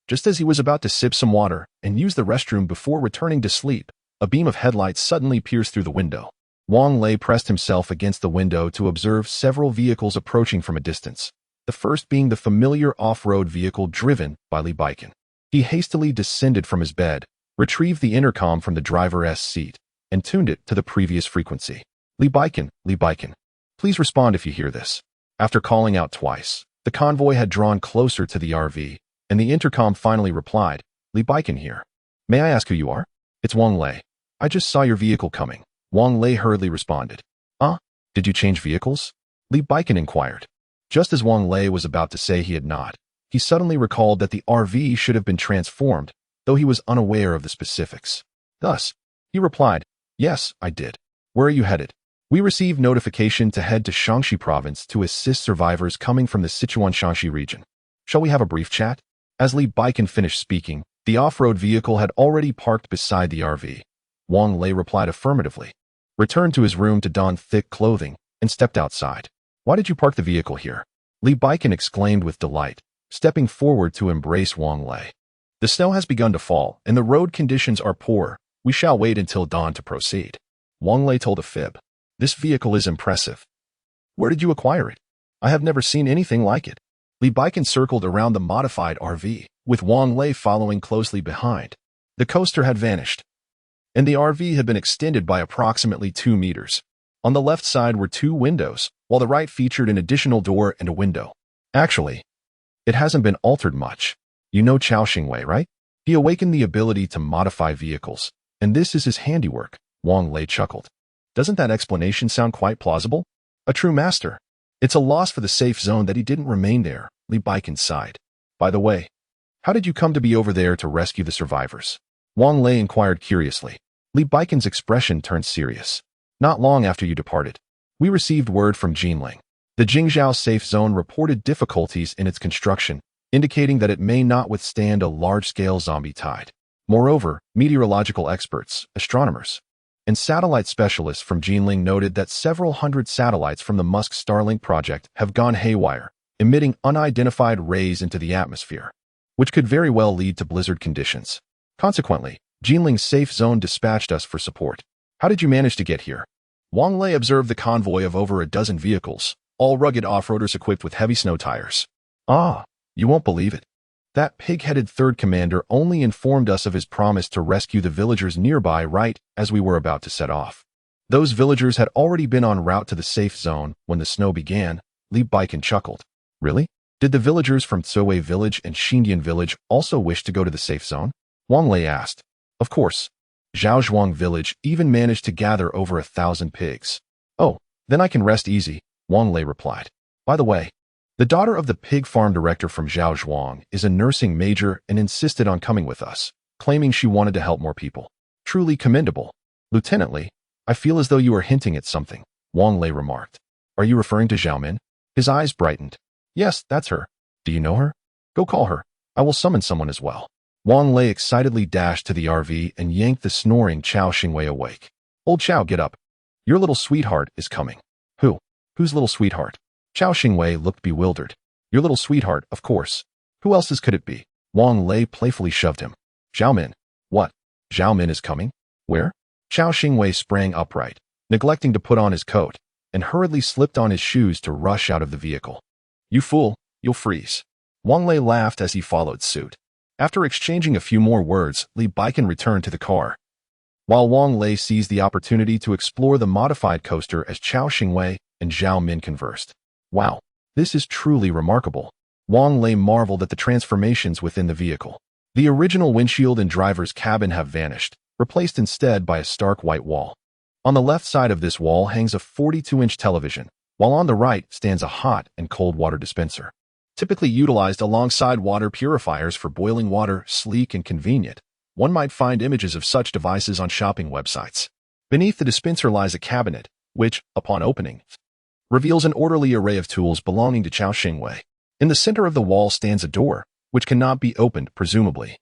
Just as he was about to sip some water and use the restroom before returning to sleep, a beam of headlights suddenly pierced through the window. Wang Lei pressed himself against the window to observe several vehicles approaching from a distance, the first being the familiar off-road vehicle driven by Li Baiken. He hastily descended from his bed, retrieved the intercom from the driver's seat, and tuned it to the previous frequency. Lee Baiken, please respond if you hear this. After calling out twice, the convoy had drawn closer to the RV, and the intercom finally replied, Lee Baiken here. May I ask who you are? It's Wang Lei. I just saw your vehicle coming. Wang Lei hurriedly responded. Did you change vehicles? Lee Baiken inquired. Just as Wang Lei was about to say he had not, he suddenly recalled that the RV should have been transformed, though he was unaware of the specifics. Thus, he replied, Yes, I did. Where are you headed? We received notification to head to Shaanxi province to assist survivors coming from the Sichuan-Shaanxi region. Shall we have a brief chat? As Lee Baiken finished speaking, the off-road vehicle had already parked beside the RV. Wang Lei replied affirmatively, returned to his room to don thick clothing, and stepped outside. Why did you park the vehicle here? Lee Baiken exclaimed with delight, stepping forward to embrace Wang Lei. The snow has begun to fall, and the road conditions are poor. We shall wait until dawn to proceed. Wang Lei told a fib. This vehicle is impressive. Where did you acquire it? I have never seen anything like it. Lee Baiken circled around the modified RV, with Wang Lei following closely behind. The coaster had vanished, and the RV had been extended by approximately 2 meters. On the left side were 2 windows, while the right featured an additional door and a window. Actually, it hasn't been altered much. You know Chao Xingwei, right? He awakened the ability to modify vehicles, and this is his handiwork, Wang Lei chuckled. Doesn't that explanation sound quite plausible? A true master. It's a loss for the safe zone that he didn't remain there, Lee Baiken sighed. By the way, how did you come to be over there to rescue the survivors? Wang Lei inquired curiously. Lee Baiken's expression turned serious. Not long after you departed, we received word from Jinling. The Jingzhou safe zone reported difficulties in its construction, indicating that it may not withstand a large-scale zombie tide. Moreover, meteorological experts, astronomers, and satellite specialists from Jinling noted that several hundred satellites from the Musk Starlink project have gone haywire, emitting unidentified rays into the atmosphere, which could very well lead to blizzard conditions. Consequently, Jinling's safe zone dispatched us for support. How did you manage to get here? Wang Lei observed the convoy of over a dozen vehicles, all rugged off-roaders equipped with heavy snow tires. You won't believe it. That pig-headed third commander only informed us of his promise to rescue the villagers nearby right as we were about to set off. Those villagers had already been en route to the safe zone when the snow began, Lee Baiken chuckled. Really? Did the villagers from Tsuwei village and Xindian village also wish to go to the safe zone? Wang Lei asked. Of course. Zhaozhuang village even managed to gather over 1,000 pigs. Oh, then I can rest easy, Wang Lei replied. By the way, the daughter of the pig farm director from Zhaozhuang is a nursing major and insisted on coming with us, claiming she wanted to help more people. Truly commendable. Lieutenant Li, I feel as though you are hinting at something, Wang Lei remarked. Are you referring to Zhao Min? His eyes brightened. Yes, that's her. Do you know her? Go call her. I will summon someone as well. Wang Lei excitedly dashed to the RV and yanked the snoring Chao Xingwei awake. Old Chao, get up. Your little sweetheart is coming. Who? Whose little sweetheart? Chao Xingwei looked bewildered. Your little sweetheart, of course. Who else's could it be? Wang Lei playfully shoved him. Zhao Min. What? Zhao Min is coming? Where? Chao Xingwei sprang upright, neglecting to put on his coat, and hurriedly slipped on his shoes to rush out of the vehicle. You fool, you'll freeze. Wang Lei laughed as he followed suit. After exchanging a few more words, Lee Baiken returned to the car, while Wang Lei seized the opportunity to explore the modified coaster as Chao Xingwei and Zhao Min conversed. Wow, this is truly remarkable. Wang Lei marveled at the transformations within the vehicle. The original windshield and driver's cabin have vanished, replaced instead by a stark white wall. On the left side of this wall hangs a 42-inch television, while on the right stands a hot and cold water dispenser. Typically utilized alongside water purifiers for boiling water, sleek and convenient, one might find images of such devices on shopping websites. Beneath the dispenser lies a cabinet, which, upon opening, reveals an orderly array of tools belonging to Chao Xingwei. In the center of the wall stands a door, which cannot be opened, presumably.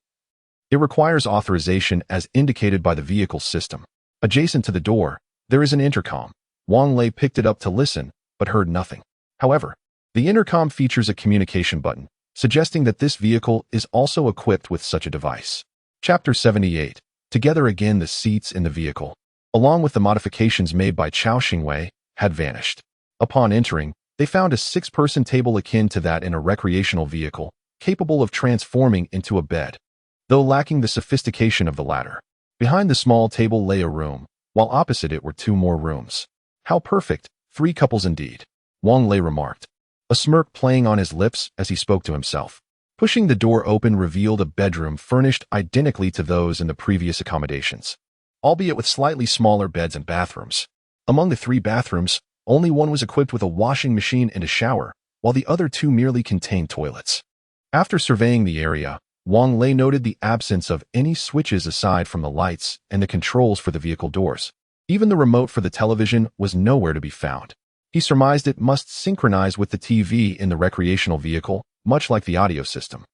It requires authorization as indicated by the vehicle system. Adjacent to the door, there is an intercom. Wang Lei picked it up to listen, but heard nothing. However, the intercom features a communication button, suggesting that this vehicle is also equipped with such a device. Chapter 78. Together again, the seats in the vehicle, along with the modifications made by Chao Xingwei, had vanished. Upon entering, they found a 6-person table akin to that in a recreational vehicle, capable of transforming into a bed, though lacking the sophistication of the latter. Behind the small table lay a room, while opposite it were 2 more rooms. How perfect, 3 couples indeed, Wang Lei remarked, a smirk playing on his lips as he spoke to himself. Pushing the door open revealed a bedroom furnished identically to those in the previous accommodations, albeit with slightly smaller beds and bathrooms. Among the 3 bathrooms, only one was equipped with a washing machine and a shower, while the other 2 merely contained toilets. After surveying the area, Wang Lei noted the absence of any switches aside from the lights and the controls for the vehicle doors. Even the remote for the television was nowhere to be found. He surmised it must synchronize with the TV in the recreational vehicle, much like the audio system.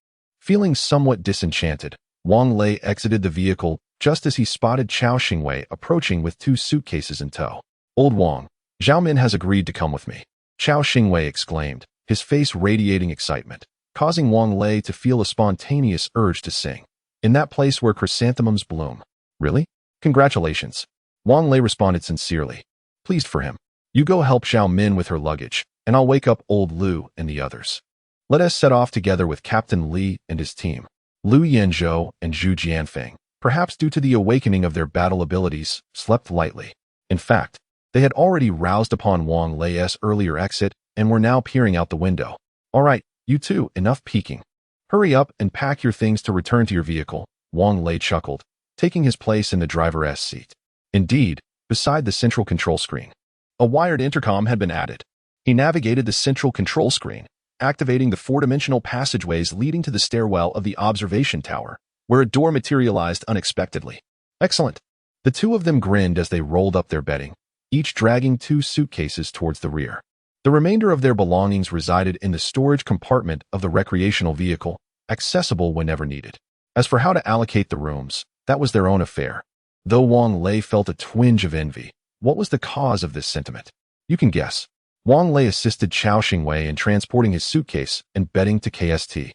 Feeling somewhat disenchanted, Wang Lei exited the vehicle just as he spotted Chao Xingwei approaching with 2 suitcases in tow. Old Wang, Zhao Min has agreed to come with me, Chao Xingwei exclaimed, his face radiating excitement, causing Wang Lei to feel a spontaneous urge to sing. In that place where chrysanthemums bloom. Really? Congratulations. Wang Lei responded sincerely, pleased for him. You go help Zhao Min with her luggage, and I'll wake up old Lu and the others. Let us set off together with Captain Li and his team. Lu Yanzhou and Zhu Jianfeng, perhaps due to the awakening of their battle abilities, slept lightly. In fact, they had already roused upon Wang Lei's earlier exit and were now peering out the window. All right, you two, enough peeking. Hurry up and pack your things to return to your vehicle, Wang Lei chuckled, taking his place in the driver's seat. Indeed, beside the central control screen, a wired intercom had been added. He navigated the central control screen, activating the 4-dimensional passageways leading to the stairwell of the observation tower, where a door materialized unexpectedly. Excellent. The 2 of them grinned as they rolled up their bedding, each dragging 2 suitcases towards the rear. The remainder of their belongings resided in the storage compartment of the recreational vehicle, accessible whenever needed. As for how to allocate the rooms, that was their own affair. Though Wang Lei felt a twinge of envy, what was the cause of this sentiment? You can guess. Wang Lei assisted Chao Xingwei in transporting his suitcase and bedding to KST,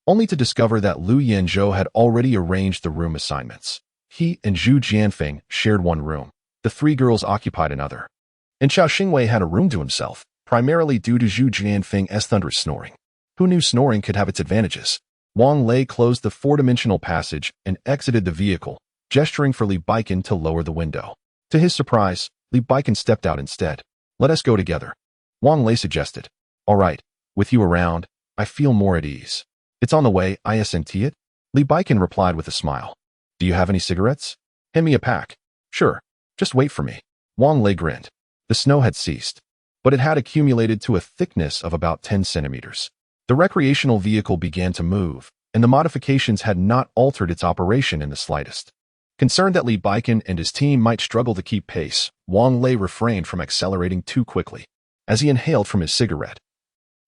only to discover that Lu Yanzhou had already arranged the room assignments. He and Zhu Jianfeng shared one room. The 3 girls occupied another. And Chao Xingwei had a room to himself, primarily due to Zhu Jianfeng's thunderous snoring. Who knew snoring could have its advantages? Wang Lei closed the 4-dimensional passage and exited the vehicle, gesturing for Li Baiken to lower the window. To his surprise, Li Baiken stepped out instead. Let us go together, Wang Lei suggested. All right, with you around, I feel more at ease. It's on the way, isn't it? Li Baiken replied with a smile. Do you have any cigarettes? Hand me a pack. Sure, just wait for me. Wang Lei grinned. The snow had ceased, but it had accumulated to a thickness of about 10 centimeters. The recreational vehicle began to move, and the modifications had not altered its operation in the slightest. Concerned that Li Baiken and his team might struggle to keep pace, Wang Lei refrained from accelerating too quickly. As he inhaled from his cigarette,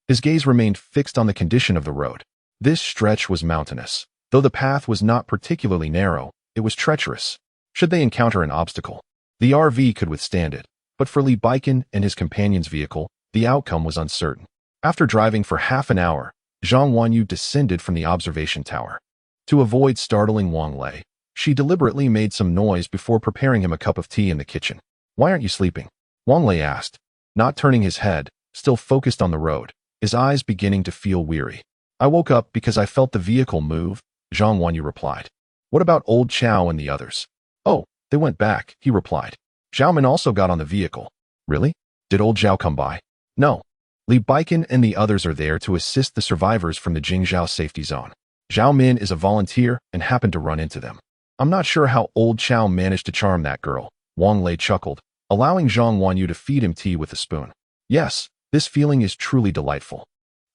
his gaze remained fixed on the condition of the road. This stretch was mountainous. Though the path was not particularly narrow, it was treacherous. Should they encounter an obstacle, the RV could withstand it, but for Li Baiken and his companion's vehicle, the outcome was uncertain. After driving for half an hour, Zhang Wanyu descended from the observation tower. To avoid startling Wang Lei, she deliberately made some noise before preparing him a cup of tea in the kitchen. Why aren't you sleeping? Wang Lei asked, not turning his head, still focused on the road, his eyes beginning to feel weary. I woke up because I felt the vehicle move, Zhang Wanyu replied. What about old Chao and the others? Oh, they went back, he replied. Zhao Min also got on the vehicle. Really? Did old Zhao come by? No. Li Baiken and the others are there to assist the survivors from the Jingzhou safety zone. Zhao Min is a volunteer and happened to run into them. I'm not sure how old Chao managed to charm that girl, Wang Lei chuckled, allowing Zhang Wanyu to feed him tea with a spoon. Yes, this feeling is truly delightful.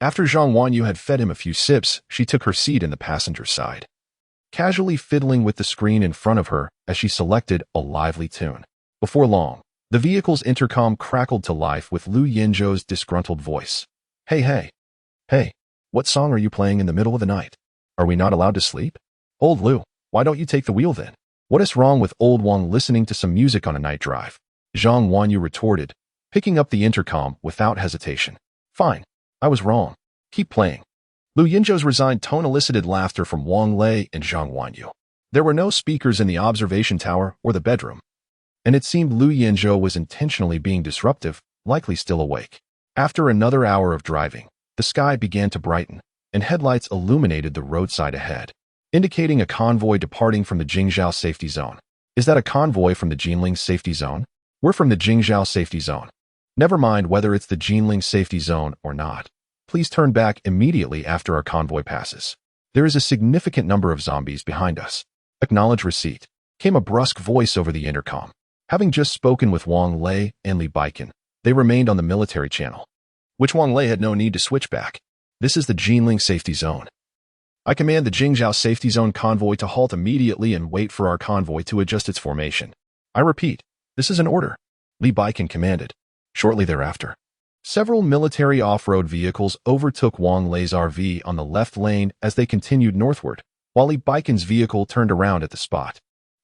After Zhang Wanyu had fed him a few sips, she took her seat in the passenger side, casually fiddling with the screen in front of her as she selected a lively tune. Before long, the vehicle's intercom crackled to life with Lu Yanzhou's disgruntled voice. Hey, what song are you playing in the middle of the night? Are we not allowed to sleep? Old Lu, why don't you take the wheel then? What is wrong with old Wang listening to some music on a night drive? Zhang Wanyu retorted, picking up the intercom without hesitation. Fine, I was wrong. Keep playing. Lu Yanzhou's resigned tone elicited laughter from Wang Lei and Zhang Wanyu. There were no speakers in the observation tower or the bedroom, and it seemed Lu Yanzhou was intentionally being disruptive, likely still awake. After another hour of driving, the sky began to brighten, and headlights illuminated the roadside ahead, indicating a convoy departing from the Jingzhou safety zone. Is that a convoy from the Jinling safety zone? We're from the Jingzhou safety zone. Never mind whether it's the Jinling safety zone or not. Please turn back immediately after our convoy passes. There is a significant number of zombies behind us. Acknowledge receipt. Came a brusque voice over the intercom. Having just spoken with Wang Lei and Li Baikan, they remained on the military channel, which Wang Lei had no need to switch back. This is the Jinling safety zone. I command the Jingzhou safety zone convoy to halt immediately and wait for our convoy to adjust its formation. I repeat, this is an order. Li Baikan commanded. Shortly thereafter, several military off-road vehicles overtook Wang Lei's RV on the left lane as they continued northward, while Li Baikan's vehicle turned around at the spot,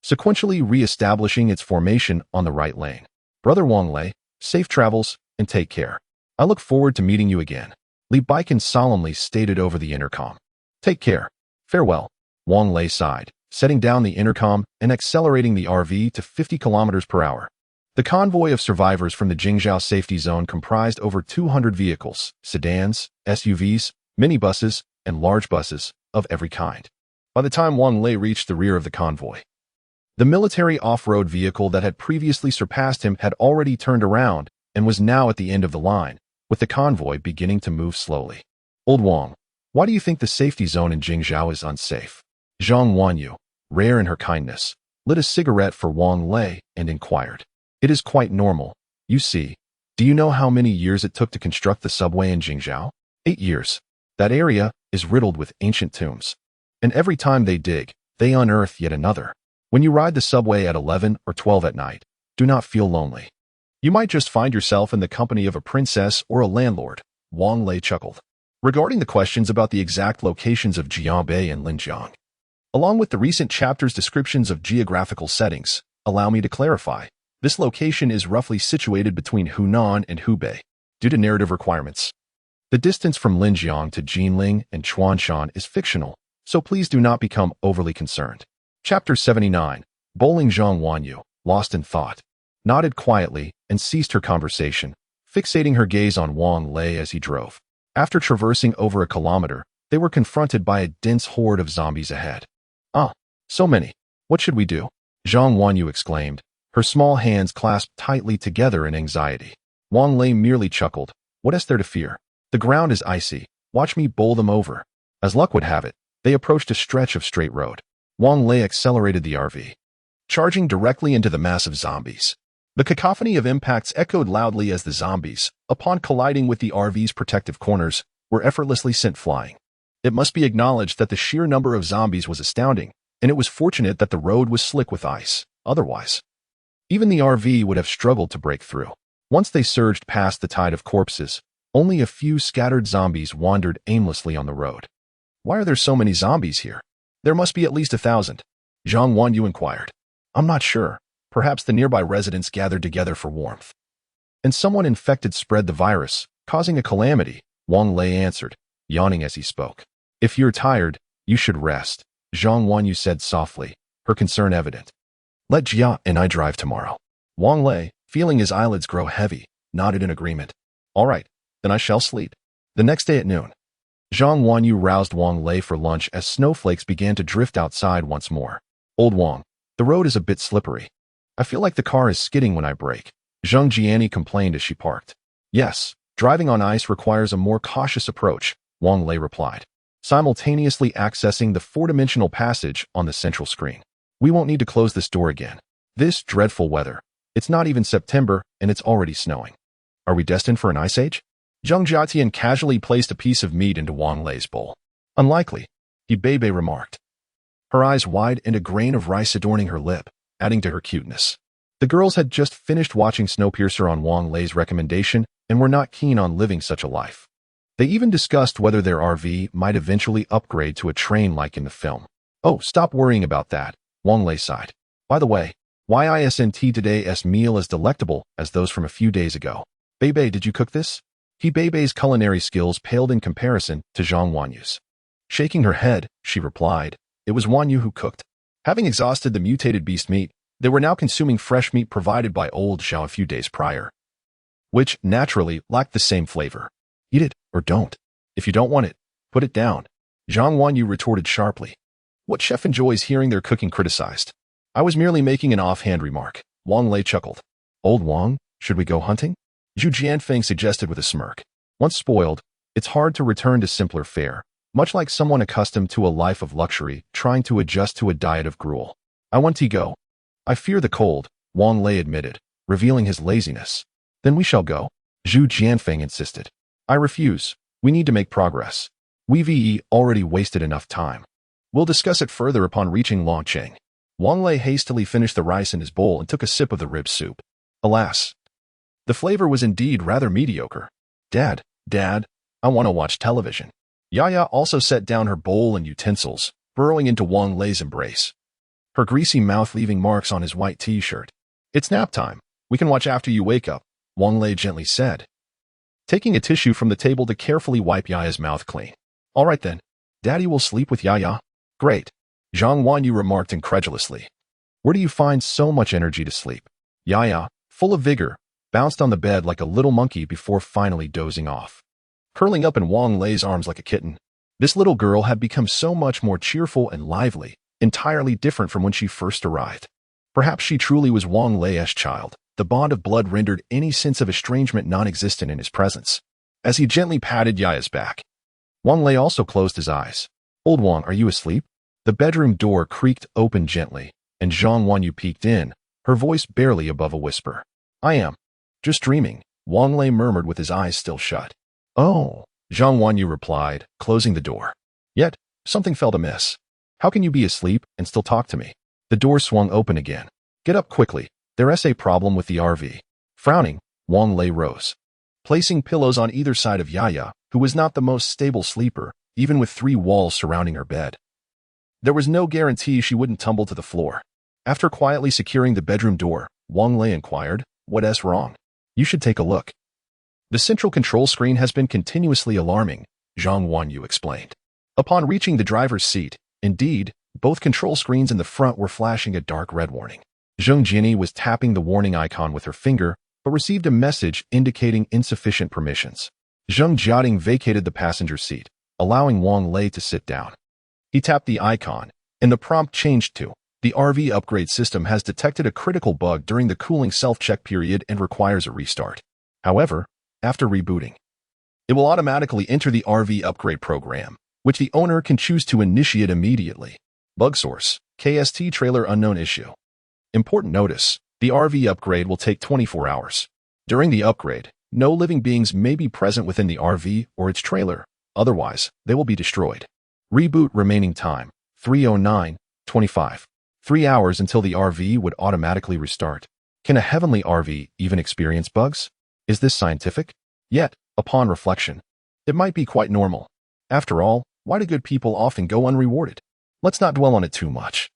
sequentially re-establishing its formation on the right lane. Brother Wang Lei, safe travels and take care. I look forward to meeting you again. Li Baikan solemnly stated over the intercom. Take care. Farewell. Wang Lei sighed, setting down the intercom and accelerating the RV to 50 kilometers per hour. The convoy of survivors from the Jingzhou safety zone comprised over 200 vehicles, sedans, SUVs, minibuses, and large buses of every kind. By the time Wang Lei reached the rear of the convoy, the military off-road vehicle that had previously surpassed him had already turned around and was now at the end of the line, with the convoy beginning to move slowly. Old Wang, why do you think the safety zone in Jingzhou is unsafe? Zhang Wanyu, rare in her kindness, lit a cigarette for Wang Lei and inquired. It is quite normal. You see, do you know how many years it took to construct the subway in Jingzhou? 8 years. That area is riddled with ancient tombs. And every time they dig, they unearth yet another. When you ride the subway at 11 or 12 at night, do not feel lonely. You might just find yourself in the company of a princess or a landlord. Wang Lei chuckled. Regarding the questions about the exact locations of Jianbei and Linjiang, along with the recent chapter's descriptions of geographical settings, allow me to clarify. This location is roughly situated between Hunan and Hubei, due to narrative requirements. The distance from Linjiang to Jinling and Chuanshan is fictional, so please do not become overly concerned. Chapter 79. Bowling. Zhang Wanyu, lost in thought, nodded quietly and ceased her conversation, fixating her gaze on Wang Lei as he drove. After traversing over a kilometer, they were confronted by a dense horde of zombies ahead. Ah, so many. What should we do? Zhang Wanyu exclaimed, her small hands clasped tightly together in anxiety. Wang Lei merely chuckled. What is there to fear? The ground is icy. Watch me bowl them over. As luck would have it, they approached a stretch of straight road. Wang Lei accelerated the RV, charging directly into the mass of zombies. The cacophony of impacts echoed loudly as the zombies, upon colliding with the RV's protective corners, were effortlessly sent flying. It must be acknowledged that the sheer number of zombies was astounding, and it was fortunate that the road was slick with ice. Otherwise, even the RV would have struggled to break through. Once they surged past the tide of corpses, only a few scattered zombies wandered aimlessly on the road. Why are there so many zombies here? There must be at least 1,000. Zhang Wanyu inquired. I'm not sure. Perhaps the nearby residents gathered together for warmth. And someone infected spread the virus, causing a calamity, Wang Lei answered, yawning as he spoke. If you're tired, you should rest, Zhang Wanyu said softly, her concern evident. Let Jia and I drive tomorrow. Wang Lei, feeling his eyelids grow heavy, nodded in agreement. All right, then I shall sleep. The next day at noon, Zhang Wanyu roused Wang Lei for lunch as snowflakes began to drift outside once more. Old Wang, the road is a bit slippery. I feel like the car is skidding when I brake, Zheng Jiani complained as she parked. Yes, driving on ice requires a more cautious approach, Wang Lei replied, simultaneously accessing the four-dimensional passage on the central screen. We won't need to close this door again. This dreadful weather. It's not even September, and it's already snowing. Are we destined for an ice age? Zheng Jiatian casually placed a piece of meat into Wang Lei's bowl. Unlikely, Bebe remarked, her eyes wide and a grain of rice adorning her lip, adding to her cuteness. The girls had just finished watching Snowpiercer on Wang Lei's recommendation and were not keen on living such a life. They even discussed whether their RV might eventually upgrade to a train like in the film. Oh, stop worrying about that, Wang Lei sighed. By the way, why isn't today's meal as delectable as those from a few days ago? Bebe, did you cook this? Bebe's culinary skills paled in comparison to Zhang Wanyu's. Shaking her head, she replied, it was Wanyu who cooked. Having exhausted the mutated beast meat, they were now consuming fresh meat provided by old Xiao a few days prior, which naturally lacked the same flavor. Eat it or don't. If you don't want it, put it down, Zhang Wanyu retorted sharply. What chef enjoys hearing their cooking criticized? I was merely making an offhand remark. Wang Lei chuckled. Old Wang, should we go hunting? Zhu Jianfeng suggested with a smirk. Once spoiled, it's hard to return to simpler fare, much like someone accustomed to a life of luxury trying to adjust to a diet of gruel. I want to go. I fear the cold, Wang Lei admitted, revealing his laziness. Then we shall go, Zhu Jianfeng insisted. I refuse. We need to make progress. We've already wasted enough time. We'll discuss it further upon reaching Longcheng. Wang Lei hastily finished the rice in his bowl and took a sip of the rib soup. Alas, the flavor was indeed rather mediocre. Dad, I want to watch television. Yaya also set down her bowl and utensils, burrowing into Wang Lei's embrace, her greasy mouth leaving marks on his white t-shirt. It's nap time. We can watch after you wake up, Wang Lei gently said, taking a tissue from the table to carefully wipe Yaya's mouth clean. All right then, Daddy will sleep with Yaya. Great, Zhang Wanyu remarked incredulously. Where do you find so much energy to sleep? Yaya, full of vigor, bounced on the bed like a little monkey before finally dozing off, curling up in Wang Lei's arms like a kitten. This little girl had become so much more cheerful and lively, entirely different from when she first arrived. Perhaps she truly was Wang Lei's child. The bond of blood rendered any sense of estrangement non-existent in his presence. As he gently patted Yaya's back, Wang Lei also closed his eyes. Old Wang, are you asleep? The bedroom door creaked open gently, and Zhang Wanyu peeked in, her voice barely above a whisper. I am. Just dreaming, Wang Lei murmured with his eyes still shut. Oh, Zhang Wanyu replied, closing the door. Yet, something felt amiss. How can you be asleep and still talk to me? The door swung open again. Get up quickly. There's a problem with the RV. Frowning, Wang Lei rose, placing pillows on either side of Yaya, who was not the most stable sleeper, even with 3 walls surrounding her bed. There was no guarantee she wouldn't tumble to the floor. After quietly securing the bedroom door, Wang Lei inquired, What's wrong? You should take a look. The central control screen has been continuously alarming, Zhang Wanyu explained. Upon reaching the driver's seat, indeed, both control screens in the front were flashing a dark red warning. Zheng Jinni was tapping the warning icon with her finger, but received a message indicating insufficient permissions. Zheng Jiating vacated the passenger seat, allowing Wang Lei to sit down. He tapped the icon, and the prompt changed to, the RV upgrade system has detected a critical bug during the cooling self-check period and requires a restart. However, after rebooting, it will automatically enter the RV upgrade program, which the owner can choose to initiate immediately. Bug source, KST trailer unknown issue. Important notice, the RV upgrade will take 24 hours. During the upgrade, no living beings may be present within the RV or its trailer, otherwise, they will be destroyed. Reboot remaining time, 3:09:25. 3 hours until the RV would automatically restart. Can a heavenly RV even experience bugs? Is this scientific? Yet, upon reflection, it might be quite normal. After all, why do good people often go unrewarded? Let's not dwell on it too much.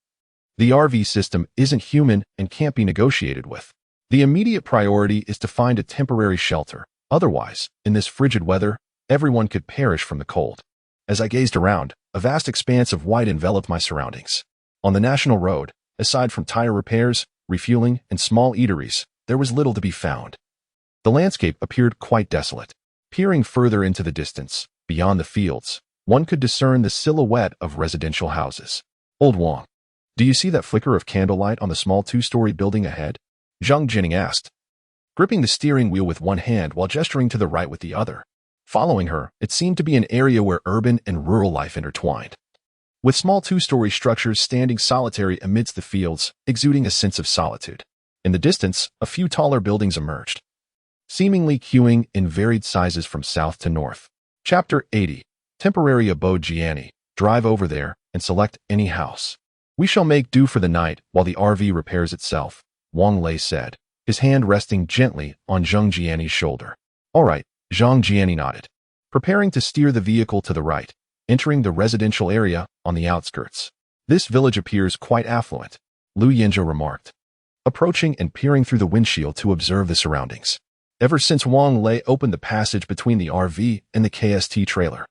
The RV system isn't human and can't be negotiated with. The immediate priority is to find a temporary shelter. Otherwise, in this frigid weather, everyone could perish from the cold. As I gazed around, a vast expanse of white enveloped my surroundings. On the national road, aside from tire repairs, refueling, and small eateries, there was little to be found. The landscape appeared quite desolate. Peering further into the distance, beyond the fields, one could discern the silhouette of residential houses. Old Wang, do you see that flicker of candlelight on the small 2-story building ahead? Zhang Jinning asked, gripping the steering wheel with one hand while gesturing to the right with the other. Following her, it seemed to be an area where urban and rural life intertwined, with small 2-story structures standing solitary amidst the fields, exuding a sense of solitude. In the distance, a few taller buildings emerged, seemingly queuing in varied sizes from south to north. Chapter 80. Temporary Abode Jiani. Drive over there and select any house. We shall make do for the night while the RV repairs itself, Wang Lei said, his hand resting gently on Zheng Jiani's shoulder. All right, Zheng Jiani nodded, preparing to steer the vehicle to the right, entering the residential area on the outskirts. This village appears quite affluent, Lu Yinzhou remarked, approaching and peering through the windshield to observe the surroundings. Ever since Wang Lei opened the passage between the RV and the KST trailer,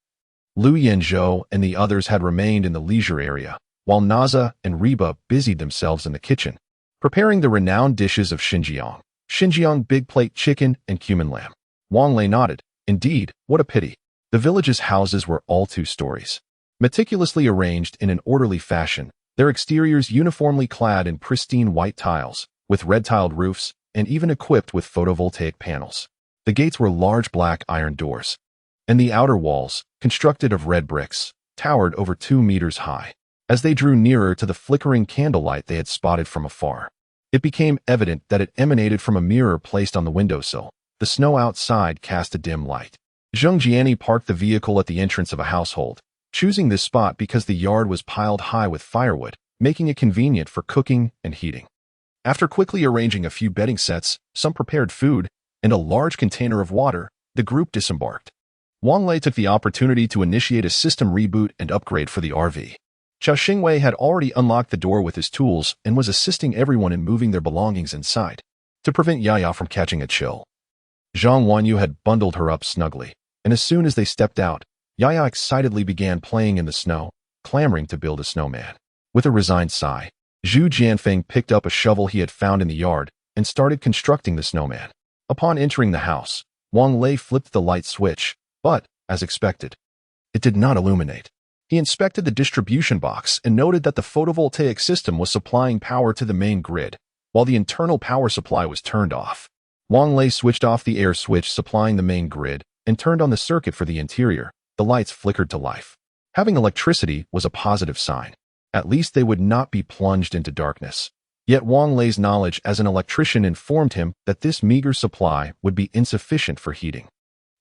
Lu Yinzhou and the others had remained in the leisure area, while Naza and Reba busied themselves in the kitchen, preparing the renowned dishes of Xinjiang big plate chicken and cumin lamb. Wang Lei nodded. Indeed, what a pity. The village's houses were all 2 stories. Meticulously arranged in an orderly fashion, their exteriors uniformly clad in pristine white tiles, with red-tiled roofs, and even equipped with photovoltaic panels. The gates were large black iron doors, and the outer walls, constructed of red bricks, towered over 2 meters high. As they drew nearer to the flickering candlelight they had spotted from afar, it became evident that it emanated from a mirror placed on the windowsill. The snow outside cast a dim light. Zheng Jiani parked the vehicle at the entrance of a household, choosing this spot because the yard was piled high with firewood, making it convenient for cooking and heating. After quickly arranging a few bedding sets, some prepared food, and a large container of water, the group disembarked. Wang Lei took the opportunity to initiate a system reboot and upgrade for the RV. Qiao Xingwei had already unlocked the door with his tools and was assisting everyone in moving their belongings inside, to prevent Yaya from catching a chill. Zhang Wanyu had bundled her up snugly, and as soon as they stepped out, Yaya excitedly began playing in the snow, clamoring to build a snowman. With a resigned sigh, Zhu Jianfeng picked up a shovel he had found in the yard and started constructing the snowman. Upon entering the house, Wang Lei flipped the light switch, but, as expected, it did not illuminate. He inspected the distribution box and noted that the photovoltaic system was supplying power to the main grid, while the internal power supply was turned off. Wang Lei switched off the air switch supplying the main grid and turned on the circuit for the interior. The lights flickered to life. Having electricity was a positive sign. At least they would not be plunged into darkness. Yet Wang Lei's knowledge as an electrician informed him that this meager supply would be insufficient for heating,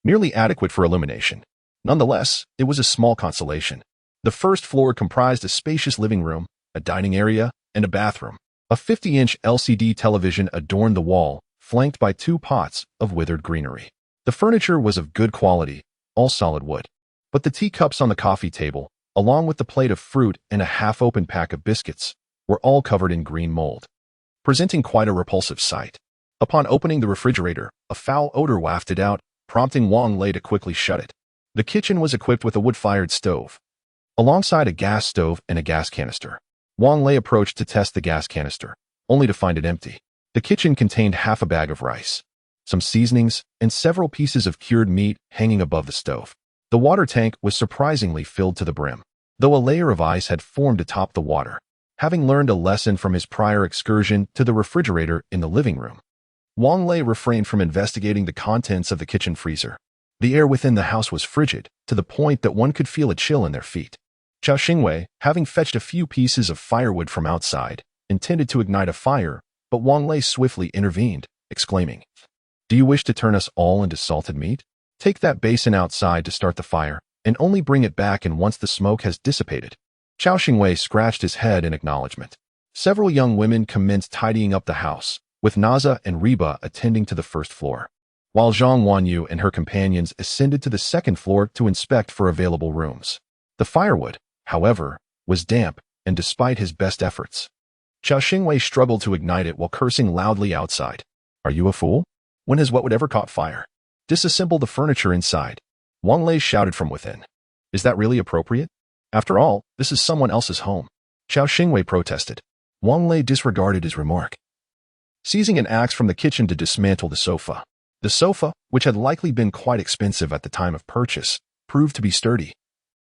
merely adequate for illumination. Nonetheless, it was a small consolation. The first floor comprised a spacious living room, a dining area, and a bathroom. A 50-inch LCD television adorned the wall, flanked by 2 pots of withered greenery. The furniture was of good quality, all solid wood. But the teacups on the coffee table, along with the plate of fruit and a half-open pack of biscuits, were all covered in green mold, presenting quite a repulsive sight. Upon opening the refrigerator, a foul odor wafted out, prompting Wang Lei to quickly shut it. The kitchen was equipped with a wood-fired stove, alongside a gas stove and a gas canister. Wang Lei approached to test the gas canister, only to find it empty. The kitchen contained half a bag of rice, some seasonings, and several pieces of cured meat hanging above the stove. The water tank was surprisingly filled to the brim, though a layer of ice had formed atop the water. Having learned a lesson from his prior excursion to the refrigerator in the living room, Wang Lei refrained from investigating the contents of the kitchen freezer. The air within the house was frigid, to the point that one could feel a chill in their feet. Qiao Xingwei, having fetched a few pieces of firewood from outside, intended to ignite a fire, but Wang Lei swiftly intervened, exclaiming, "Do you wish to turn us all into salted meat? Take that basin outside to start the fire, and only bring it back in once the smoke has dissipated." Qiao Xingwei scratched his head in acknowledgement. Several young women commenced tidying up the house, with Naza and Reba attending to the first floor, while Zhang Wanyu and her companions ascended to the second floor to inspect for available rooms. The firewood, however, was damp, and despite his best efforts, Qiao Xingwei struggled to ignite it while cursing loudly outside. "Are you a fool? When has what would ever caught fire? Disassemble the furniture inside," Wang Lei shouted from within. "Is that really appropriate? After all, this is someone else's home." Qiao Xingwei protested. Wang Lei disregarded his remark, seizing an axe from the kitchen to dismantle the sofa. The sofa, which had likely been quite expensive at the time of purchase, proved to be sturdy,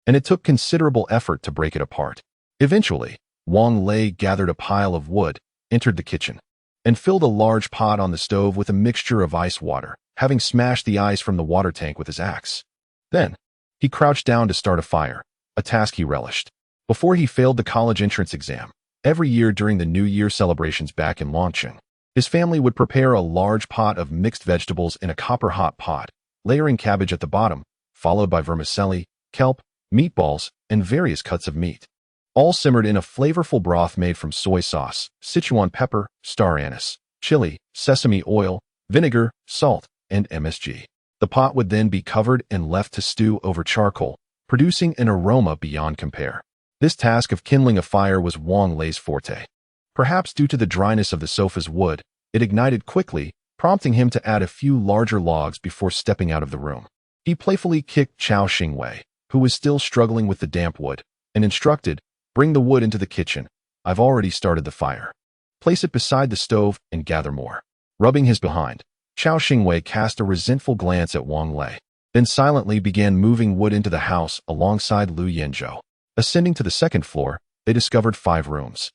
and it took considerable effort to break it apart. Eventually, Wang Lei gathered a pile of wood, entered the kitchen, and filled a large pot on the stove with a mixture of ice water, having smashed the ice from the water tank with his axe. Then, he crouched down to start a fire, a task he relished. Before he failed the college entrance exam, every year during the New Year celebrations back in Longqing, his family would prepare a large pot of mixed vegetables in a copper-hot pot, layering cabbage at the bottom, followed by vermicelli, kelp, meatballs, and various cuts of meat, all simmered in a flavorful broth made from soy sauce, Sichuan pepper, star anise, chili, sesame oil, vinegar, salt, and MSG. The pot would then be covered and left to stew over charcoal, producing an aroma beyond compare. This task of kindling a fire was Wang Lei's forte. Perhaps due to the dryness of the sofa's wood, it ignited quickly, prompting him to add a few larger logs before stepping out of the room. He playfully kicked Qiao Xingwei, who was still struggling with the damp wood, and instructed, "Bring the wood into the kitchen. I've already started the fire. Place it beside the stove and gather more." Rubbing his behind, Qiao Xingwei cast a resentful glance at Wang Lei, then silently began moving wood into the house alongside Lu Yanzhou. Ascending to the second floor, they discovered 5 rooms.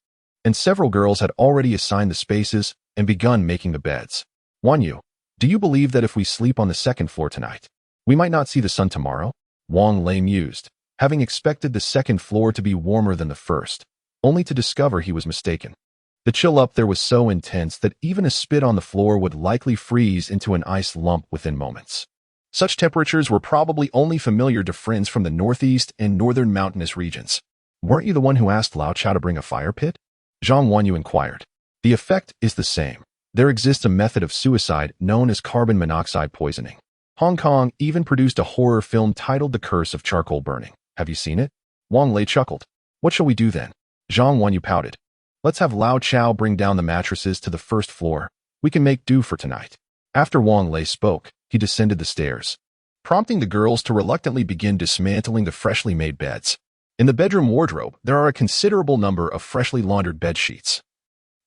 And several girls had already assigned the spaces and begun making the beds. Wanyu, do you believe that if we sleep on the 2nd floor tonight, we might not see the sun tomorrow? Wang Lei mused, having expected the 2nd floor to be warmer than the 1st, only to discover he was mistaken. The chill up there was so intense that even a spit on the floor would likely freeze into an ice lump within moments. Such temperatures were probably only familiar to friends from the northeast and northern mountainous regions. Weren't you the one who asked Lao Chao to bring a fire pit? Zhang Wanyu inquired. The effect is the same. There exists a method of suicide known as carbon monoxide poisoning. Hong Kong even produced a horror film titled The Curse of Charcoal Burning. Have you seen it? Wang Lei chuckled. What shall we do then? Zhang Wanyu pouted. Let's have Lao Chao bring down the mattresses to the 1st floor. We can make do for tonight. After Wang Lei spoke, he descended the stairs, prompting the girls to reluctantly begin dismantling the freshly made beds. In the bedroom wardrobe, there are a considerable number of freshly laundered bed sheets,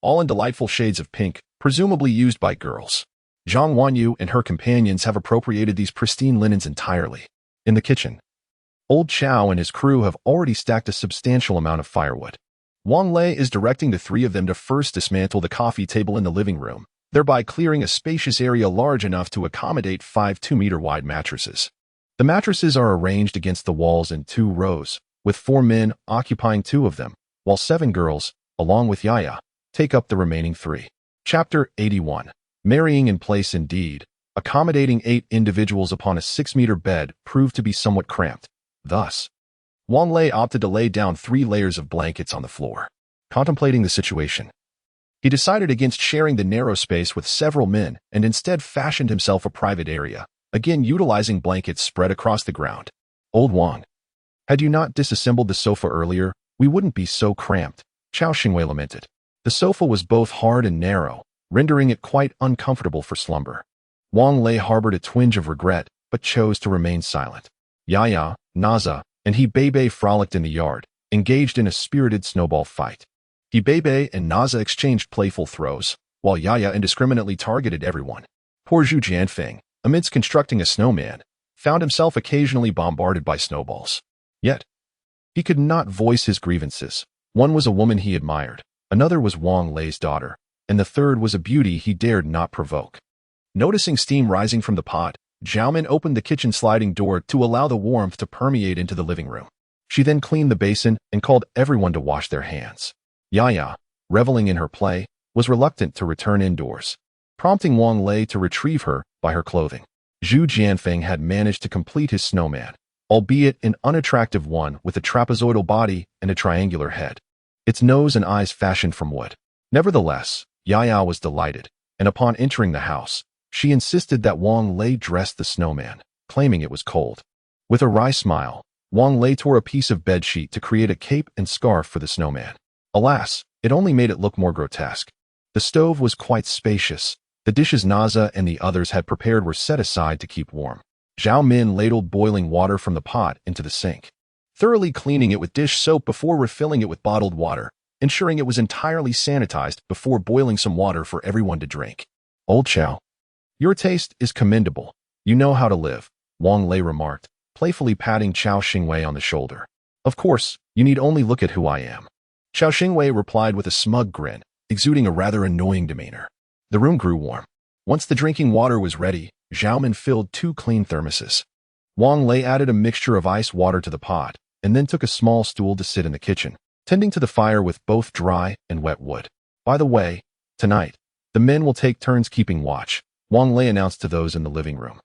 all in delightful shades of pink, presumably used by girls. Zhang Wanyu and her companions have appropriated these pristine linens entirely. In the kitchen, Old Chow and his crew have already stacked a substantial amount of firewood. Wang Lei is directing the 3 of them to first dismantle the coffee table in the living room, thereby clearing a spacious area large enough to accommodate 5 2-meter-wide mattresses. The mattresses are arranged against the walls in 2 rows, with 4 men occupying 2 of them, while 7 girls, along with Yaya, take up the remaining 3. Chapter 81. Marrying in place indeed. Accommodating 8 individuals upon a 6-meter bed proved to be somewhat cramped. Thus, Wang Lei opted to lay down 3 layers of blankets on the floor. Contemplating the situation, he decided against sharing the narrow space with several men and instead fashioned himself a private area, again utilizing blankets spread across the ground. Old Wang, had you not disassembled the sofa earlier, we wouldn't be so cramped, Chao Xingwei lamented. The sofa was both hard and narrow, rendering it quite uncomfortable for slumber. Wang Lei harbored a twinge of regret, but chose to remain silent. Yaya, Naza, and He Bebe frolicked in the yard, engaged in a spirited snowball fight. He Bebe and Naza exchanged playful throws, while Yaya indiscriminately targeted everyone. Poor Zhu Jianfeng, amidst constructing a snowman, found himself occasionally bombarded by snowballs. Yet, he could not voice his grievances. One was a woman he admired, another was Wang Lei's daughter, and the third was a beauty he dared not provoke. Noticing steam rising from the pot, Zhaomin opened the kitchen sliding door to allow the warmth to permeate into the living room. She then cleaned the basin and called everyone to wash their hands. Yaya, reveling in her play, was reluctant to return indoors, prompting Wang Lei to retrieve her by her clothing. Zhu Jianfeng had managed to complete his snowman, albeit an unattractive one with a trapezoidal body and a triangular head, its nose and eyes fashioned from wood. Nevertheless, Yaya was delighted, and upon entering the house, she insisted that Wang Lei dress the snowman, claiming it was cold. With a wry smile, Wang Lei tore a piece of bedsheet to create a cape and scarf for the snowman. Alas, it only made it look more grotesque. The stove was quite spacious. The dishes Naza and the others had prepared were set aside to keep warm. Zhao Min ladled boiling water from the pot into the sink, thoroughly cleaning it with dish soap before refilling it with bottled water, ensuring it was entirely sanitized before boiling some water for everyone to drink. Old Chao, your taste is commendable. You know how to live, Wang Lei remarked, playfully patting Chao Xingwei on the shoulder. Of course, you need only look at who I am. Chao Xingwei replied with a smug grin, exuding a rather annoying demeanor. The room grew warm. Once the drinking water was ready, Zhaomin filled 2 clean thermoses. Wang Lei added a mixture of ice water to the pot, and then took a small stool to sit in the kitchen, tending to the fire with both dry and wet wood. By the way, tonight, the men will take turns keeping watch, Wang Lei announced to those in the living room.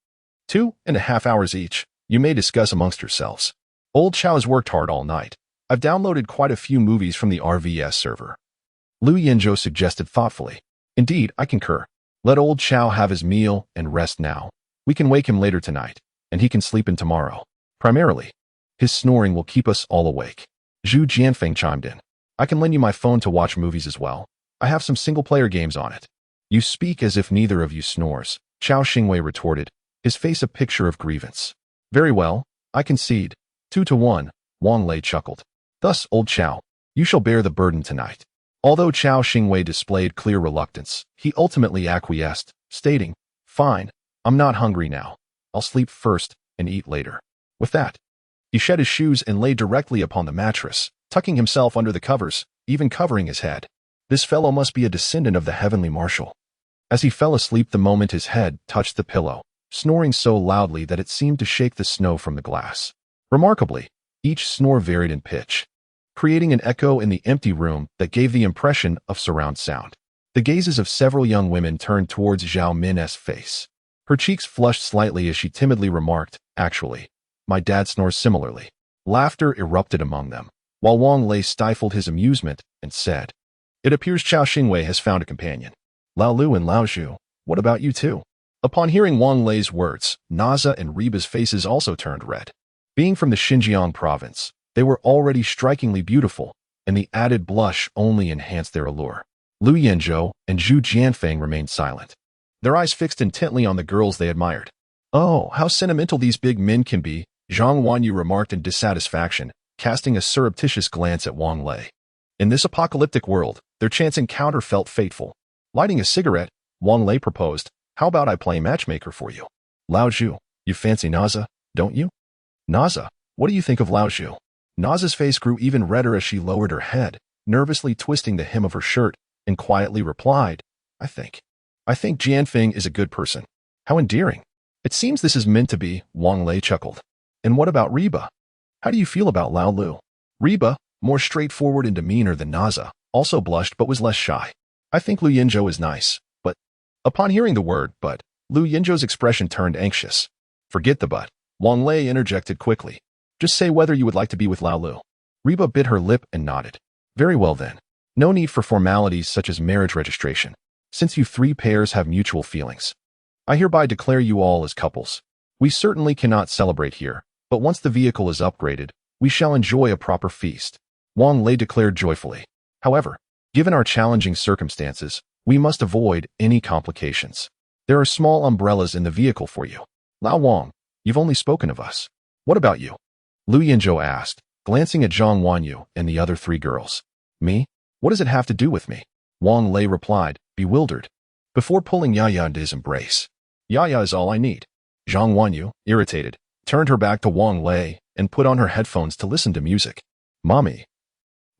2.5 hours each. You may discuss amongst yourselves. Old Chow has worked hard all night. I've downloaded quite a few movies from the RVS server. Lu Yinzhou suggested thoughtfully. Indeed, I concur. Let Old Chow have his meal and rest now. We can wake him later tonight, and he can sleep in tomorrow. Primarily, his snoring will keep us all awake. Zhu Jianfeng chimed in. I can lend you my phone to watch movies as well. I have some single-player games on it. You speak as if neither of you snores, Chao Xingwei retorted, his face a picture of grievance. Very well, I concede. 2-1, Wang Lei chuckled. Thus, Old Chao, you shall bear the burden tonight. Although Chao Xingwei displayed clear reluctance, he ultimately acquiesced, stating, Fine, I'm not hungry now. I'll sleep first and eat later. With that, he shed his shoes and lay directly upon the mattress, tucking himself under the covers, even covering his head. This fellow must be a descendant of the heavenly marshal. As he fell asleep the moment his head touched the pillow, snoring so loudly that it seemed to shake the snow from the glass. Remarkably, each snore varied in pitch, creating an echo in the empty room that gave the impression of surround sound. The gazes of several young women turned towards Zhao Min's face. Her cheeks flushed slightly as she timidly remarked, "Actually, my dad snores similarly." Laughter erupted among them, while Wang Lei stifled his amusement and said, "It appears Chao Xingwei has found a companion. Lao Lu and Lao Zhu, what about you two?" Upon hearing Wang Lei's words, Naza and Reba's faces also turned red. Being from the Xinjiang province, they were already strikingly beautiful, and the added blush only enhanced their allure. Lu Yenzhou and Zhu Jianfeng remained silent, their eyes fixed intently on the girls they admired. "Oh, how sentimental these big men can be," Zhang Wanyu remarked in dissatisfaction, casting a surreptitious glance at Wang Lei. In this apocalyptic world, their chance encounter felt fateful. Lighting a cigarette, Wang Lei proposed, "How about I play matchmaker for you?" "Lao Zhu, you fancy Naza, don't you?" "Naza, what do you think of Lao Zhu?" Naza's face grew even redder as she lowered her head, nervously twisting the hem of her shirt, and quietly replied, I think Jianfeng is a good person. How endearing. It seems this is meant to be," Wang Lei chuckled. "And what about Reba? How do you feel about Lao Lu?" Reba, more straightforward in demeanor than Naza, also blushed but was less shy. "I think Lu Yenzhou is nice, but..." Upon hearing the word but, Lu Yenzhou's expression turned anxious. "Forget the but," Wang Lei interjected quickly. "Just say whether you would like to be with Lao Lu." Reba bit her lip and nodded. "Very well then. No need for formalities such as marriage registration, since you three pairs have mutual feelings. I hereby declare you all as couples. We certainly cannot celebrate here, but once the vehicle is upgraded, we shall enjoy a proper feast," Wang Lei declared joyfully. "However, given our challenging circumstances, we must avoid any complications. There are small umbrellas in the vehicle for you. Lao Wang, you've only spoken of us. What about you?" Lu Yenzhou asked, glancing at Zhang Wanyu and the other three girls. "Me? What does it have to do with me?" Wang Lei replied, bewildered, before pulling Yaya into his embrace. "Yaya is all I need." Zhang Wanyu, irritated, turned her back to Wang Lei and put on her headphones to listen to music. Mommy,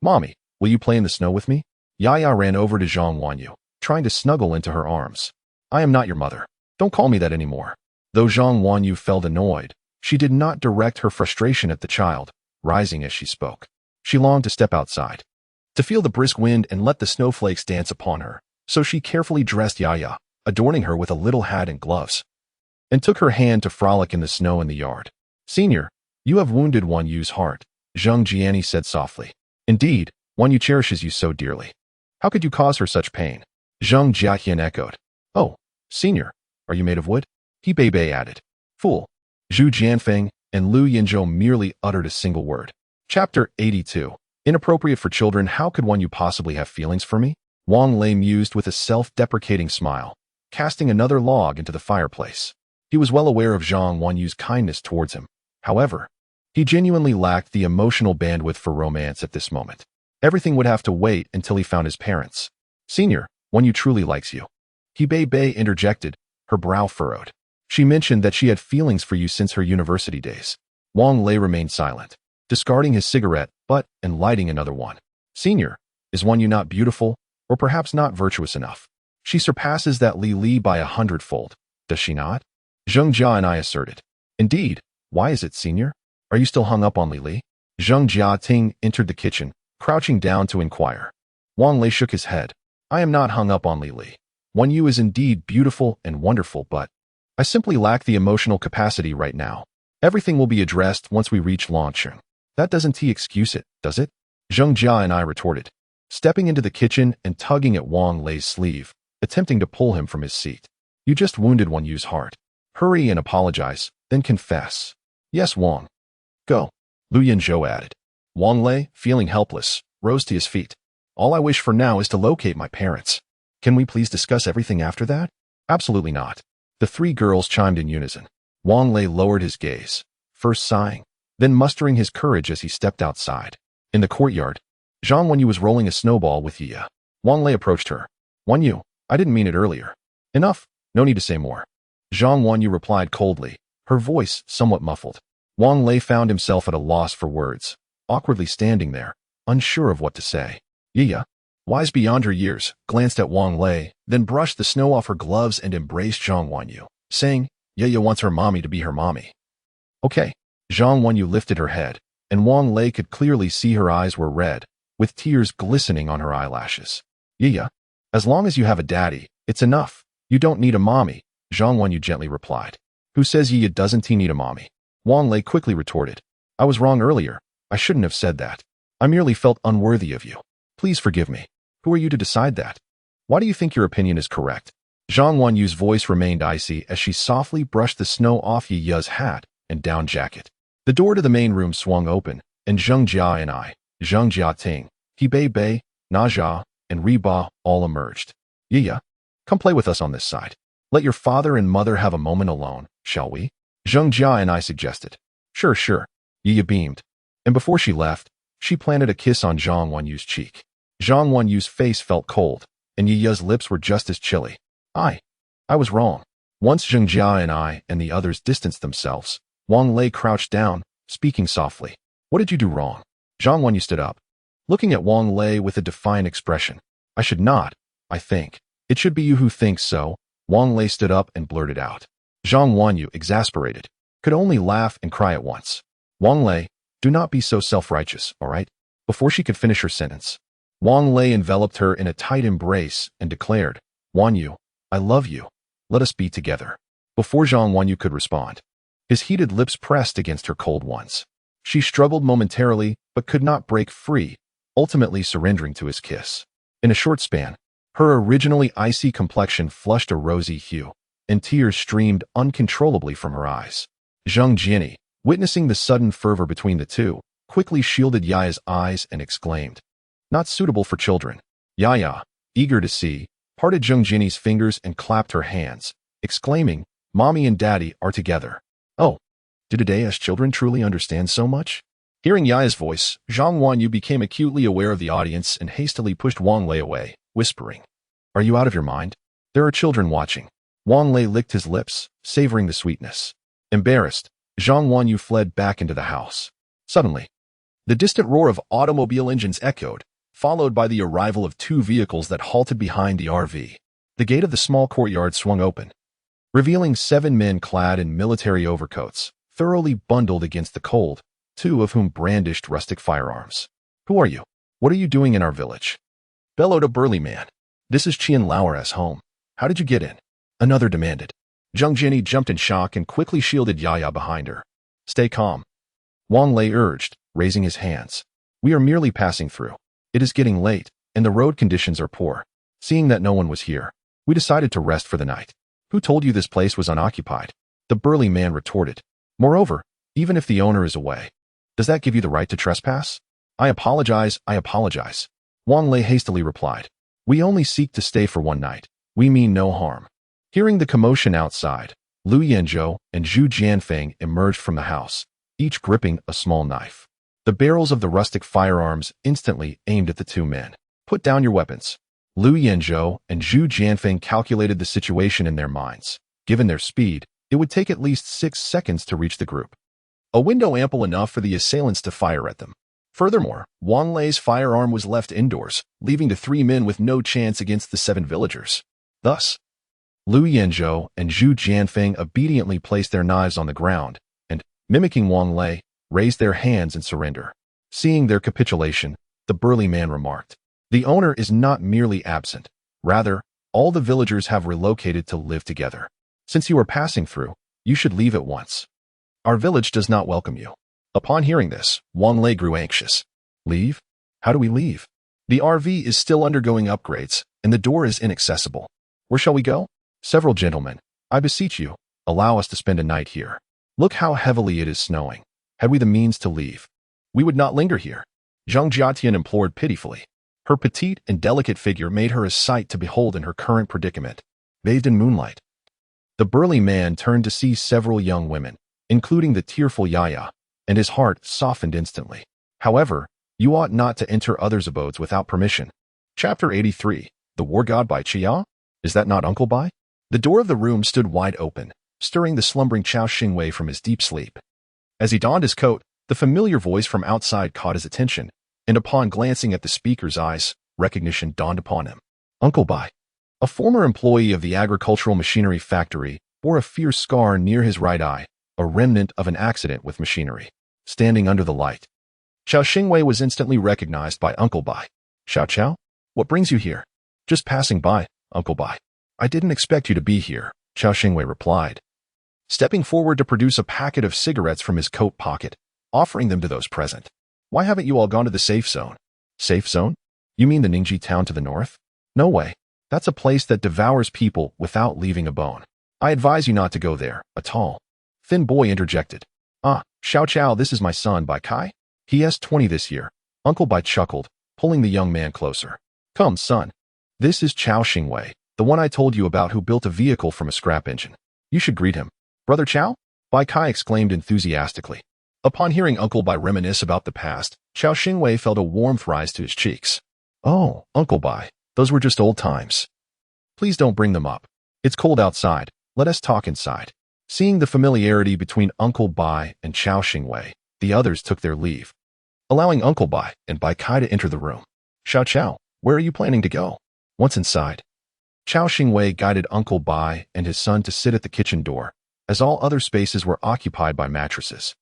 will you play in the snow with me?" Yaya ran over to Zhang Wanyu, trying to snuggle into her arms. "I am not your mother. Don't call me that anymore." Though Zhang Wanyu felt annoyed, she did not direct her frustration at the child, rising as she spoke. She longed to step outside, to feel the brisk wind and let the snowflakes dance upon her, so she carefully dressed Yaya, adorning her with a little hat and gloves, and took her hand to frolic in the snow in the yard. "Senior, you have wounded Wan Yu's heart," Zheng Jiani said softly. "Indeed, Wan Yu cherishes you so dearly. How could you cause her such pain?" Zheng Jiaqian echoed. "Oh, senior, are you made of wood?" He Bei added. "Fool." Zhu Jianfeng and Lu Yenzhou merely uttered a single word. Chapter 82. Inappropriate for children. How could Wan Yu possibly have feelings for me? Wang Lei mused with a self-deprecating smile, casting another log into the fireplace. He was well aware of Zhang Wanyu's kindness towards him. However, he genuinely lacked the emotional bandwidth for romance at this moment. Everything would have to wait until he found his parents. "Senior, Wan Yu truly likes you." He Bei interjected, her brow furrowed. "She mentioned that she had feelings for you since her university days." Wang Lei remained silent, discarding his cigarette butt and lighting another one. "Senior, is Wan Yu not beautiful, or perhaps not virtuous enough? She surpasses that Li Li by 100-fold, does she not?" Zheng Jia and I asserted. "Indeed, why is it, senior? Are you still hung up on Li Li?" Zheng Jia Ting entered the kitchen, crouching down to inquire. Wang Lei shook his head. "I am not hung up on Li Li. Wan Yu is indeed beautiful and wonderful, but I simply lack the emotional capacity right now. Everything will be addressed once we reach Longcheng. That doesn't excuse it, does it?" Zheng Jia and I retorted, stepping into the kitchen and tugging at Wang Lei's sleeve, attempting to pull him from his seat. "You just wounded Wan Yu's heart. Hurry and apologize, then confess." "Yes, Wang." "Go," Lu Yenzhou added. Wang Lei, feeling helpless, rose to his feet. "All I wish for now is to locate my parents. Can we please discuss everything after that?" "Absolutely not." The three girls chimed in unison. Wang Lei lowered his gaze, first sighing, then mustering his courage as he stepped outside. In the courtyard, Zhang Wanyu was rolling a snowball with Yia. Wang Lei approached her. "Wan Yu, I didn't mean it earlier." "Enough, no need to say more." Zhang Wanyu replied coldly, her voice somewhat muffled. Wang Lei found himself at a loss for words, awkwardly standing there, unsure of what to say. Yiya, wise beyond her years, glanced at Wang Lei, then brushed the snow off her gloves and embraced Zhang Wanyu, saying, Yiya wants her mommy to be her mommy. Okay. Zhang Wanyu lifted her head, and Wang Lei could clearly see her eyes were red, with tears glistening on her eyelashes. Yiya, as long as you have a daddy, it's enough. You don't need a mommy, Zhang Wanyu gently replied. Who says Yiya doesn't need a mommy? Wang Lei quickly retorted. I was wrong earlier. I shouldn't have said that. I merely felt unworthy of you. Please forgive me. Who are you to decide that? Why do you think your opinion is correct? Zhang Wanyu's voice remained icy as she softly brushed the snow off Yiya's hat and down jacket. The door to the main room swung open, and Zheng Jia and Zheng Jiating, Hebei Bei, Na Jia, and Riba all emerged. Yiya, come play with us on this side. Let your father and mother have a moment alone, shall we? Zheng Jia and suggested. Sure. Yiya beamed. And before she left, she planted a kiss on Zhang Wanyu's cheek. Zhang Wanyu's face felt cold, and Yiya's lips were just as chilly. I was wrong. Once Zheng Jia and the others distanced themselves, Wang Lei crouched down, speaking softly. What did you do wrong? Zhang Wanyu stood up, looking at Wang Lei with a defiant expression. I should not, I think. It should be you who thinks so. Wang Lei stood up and blurted out. Zhang Wanyu, exasperated, could only laugh and cry at once. Wang Lei, do not be so self-righteous, all right? Before she could finish her sentence, Wang Lei enveloped her in a tight embrace and declared, Wanyu, I love you. Let us be together. Before Zhang Wanyu could respond, his heated lips pressed against her cold ones. She struggled momentarily, but could not break free, ultimately surrendering to his kiss. In a short span, her originally icy complexion flushed a rosy hue, and tears streamed uncontrollably from her eyes. Zheng Jiani, witnessing the sudden fervor between the two, quickly shielded Yaya's eyes and exclaimed, Not suitable for children. Yaya, eager to see, parted Zheng Jiani's fingers and clapped her hands, exclaiming, Mommy and Daddy are together. Oh, do today as children truly understand so much? Hearing Yaya's voice, Zhang Wanyu became acutely aware of the audience and hastily pushed Wang Lei away, whispering, Are you out of your mind? There are children watching. Wang Lei licked his lips, savoring the sweetness. Embarrassed, Zhang Wanyu fled back into the house. Suddenly, the distant roar of automobile engines echoed, followed by the arrival of two vehicles that halted behind the RV. The gate of the small courtyard swung open, revealing 7 men clad in military overcoats, thoroughly bundled against the cold, 2 of whom brandished rustic firearms. Who are you? What are you doing in our village? Bellowed a burly man. This is Qian Lauer's home. How did you get in? Another demanded. Zheng Jiani jumped in shock and quickly shielded Yaya behind her. Stay calm. Wang Lei urged, raising his hands. We are merely passing through. It is getting late, and the road conditions are poor. Seeing that no one was here, we decided to rest for the night. Who told you this place was unoccupied? The burly man retorted. Moreover, even if the owner is away, does that give you the right to trespass? I apologize. Wang Lei hastily replied. We only seek to stay for one night. We mean no harm. Hearing the commotion outside, Lu Yanzhou and Zhu Jianfeng emerged from the house, each gripping a small knife. The barrels of the rustic firearms instantly aimed at the 2 men. Put down your weapons. Lu Yanzhou and Zhu Jianfeng calculated the situation in their minds. Given their speed, it would take at least 6 seconds to reach the group. A window ample enough for the assailants to fire at them. Furthermore, Wang Lei's firearm was left indoors, leaving the 3 men with no chance against the 7 villagers. Thus, Lu Yanzhou and Zhu Jianfeng obediently placed their knives on the ground and, mimicking Wang Lei, raised their hands in surrender. Seeing their capitulation, the burly man remarked, The owner is not merely absent. Rather, all the villagers have relocated to live together. Since you are passing through, you should leave at once. Our village does not welcome you. Upon hearing this, Wang Lei grew anxious. Leave? How do we leave? The RV is still undergoing upgrades, and the door is inaccessible. Where shall we go? Several gentlemen, I beseech you, allow us to spend a night here. Look how heavily it is snowing. Had we the means to leave, we would not linger here. Zheng Jiatian implored pitifully. Her petite and delicate figure made her a sight to behold in her current predicament, bathed in moonlight. The burly man turned to see several young women, including the tearful Yaya, and his heart softened instantly. However, you ought not to enter others' abodes without permission. Chapter 83, The War God by Chia? Is that not Uncle Bai? The door of the room stood wide open, stirring the slumbering Chao Xingwei from his deep sleep. As he donned his coat, the familiar voice from outside caught his attention, and upon glancing at the speaker's eyes, recognition dawned upon him. Uncle Bai, a former employee of the agricultural machinery factory, bore a fierce scar near his right eye, a remnant of an accident with machinery. Standing under the light, Xiao Xingwei was instantly recognized by Uncle Bai. Xiao Qiao, what brings you here? Just passing by, Uncle Bai. I didn't expect you to be here, Xiao Xingwei replied, stepping forward to produce a packet of cigarettes from his coat pocket, offering them to those present. Why haven't you all gone to the safe zone? Safe zone? You mean the Ningji town to the north? No way. That's a place that devours people without leaving a bone. I advise you not to go there. A tall, thin boy interjected. Ah, Xiao Qiao, this is my son, Bai Kai. He is 20 this year. Uncle Bai chuckled, pulling the young man closer. Come, son. This is Qiao Xingwei, the one I told you about who built a vehicle from a scrap engine. You should greet him. Brother Qiao? Bai Kai exclaimed enthusiastically. Upon hearing Uncle Bai reminisce about the past, Qiao Xingwei felt a warmth rise to his cheeks. Oh, Uncle Bai, those were just old times. Please don't bring them up. It's cold outside. Let us talk inside. Seeing the familiarity between Uncle Bai and Qiao Xingwei, the others took their leave, allowing Uncle Bai and Bai Kai to enter the room. Xiao Qiao, where are you planning to go? Once inside, Qiao Xingwei guided Uncle Bai and his son to sit at the kitchen door, as all other spaces were occupied by mattresses.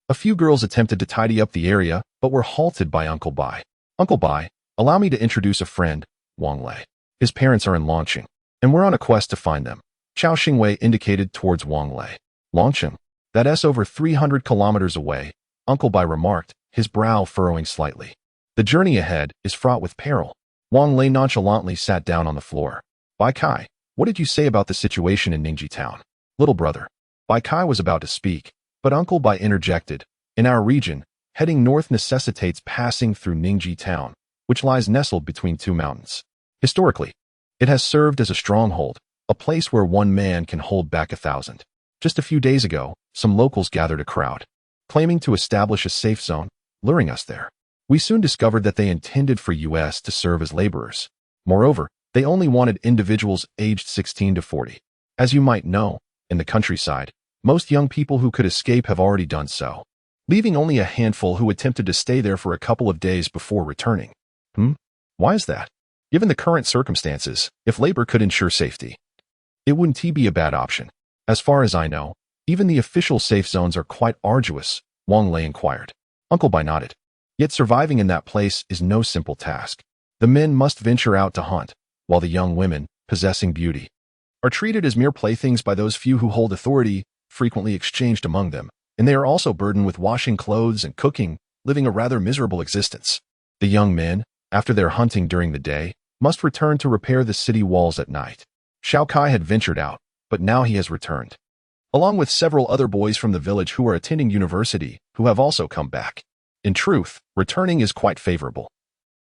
A few girls attempted to tidy up the area, but were halted by Uncle Bai. Uncle Bai, allow me to introduce a friend, Wang Lei. His parents are in Longqing, and we're on a quest to find them. Qiao Xingwei indicated towards Wang Lei. Longqing? That's over 300 kilometers away, Uncle Bai remarked, his brow furrowing slightly. The journey ahead is fraught with peril. Wang Lei nonchalantly sat down on the floor. Bai Kai, what did you say about the situation in Ningji town? Little brother. Bai Kai was about to speak, but Uncle Bai interjected. In our region, heading north necessitates passing through Ningji town, which lies nestled between two mountains. Historically, it has served as a stronghold, a place where one man can hold back 1,000. Just a few days ago, some locals gathered a crowd, claiming to establish a safe zone, luring us there. We soon discovered that they intended for us to serve as laborers. Moreover, they only wanted individuals aged 16 to 40. As you might know, in the countryside, most young people who could escape have already done so, leaving only a handful who attempted to stay there for a couple of days before returning. Why is that? Given the current circumstances, if labor could ensure safety, it wouldn't be a bad option. As far as I know, even the official safe zones are quite arduous, Wang Lei inquired. Uncle Bai nodded. Yet surviving in that place is no simple task. The men must venture out to hunt, while the young women, possessing beauty, are treated as mere playthings by those few who hold authority, frequently exchanged among them, and they are also burdened with washing clothes and cooking, living a rather miserable existence. The young men, after their hunting during the day, must return to repair the city walls at night. Xiao Kai had ventured out, but now he has returned, along with several other boys from the village who are attending university, who have also come back. In truth, returning is quite favorable.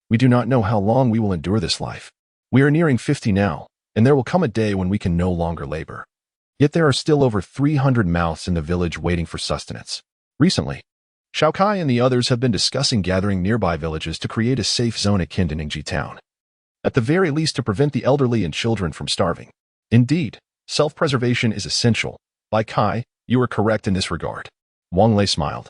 We do not know how long we will endure this life. We are nearing 50 now, and there will come a day when we can no longer labor. Yet there are still over 300 mouths in the village waiting for sustenance. Recently, Xiao Kai and the others have been discussing gathering nearby villages to create a safe zone akin to Ningji town, at the very least to prevent the elderly and children from starving. Indeed, self-preservation is essential. Bai Kai, you are correct in this regard. Wang Lei smiled.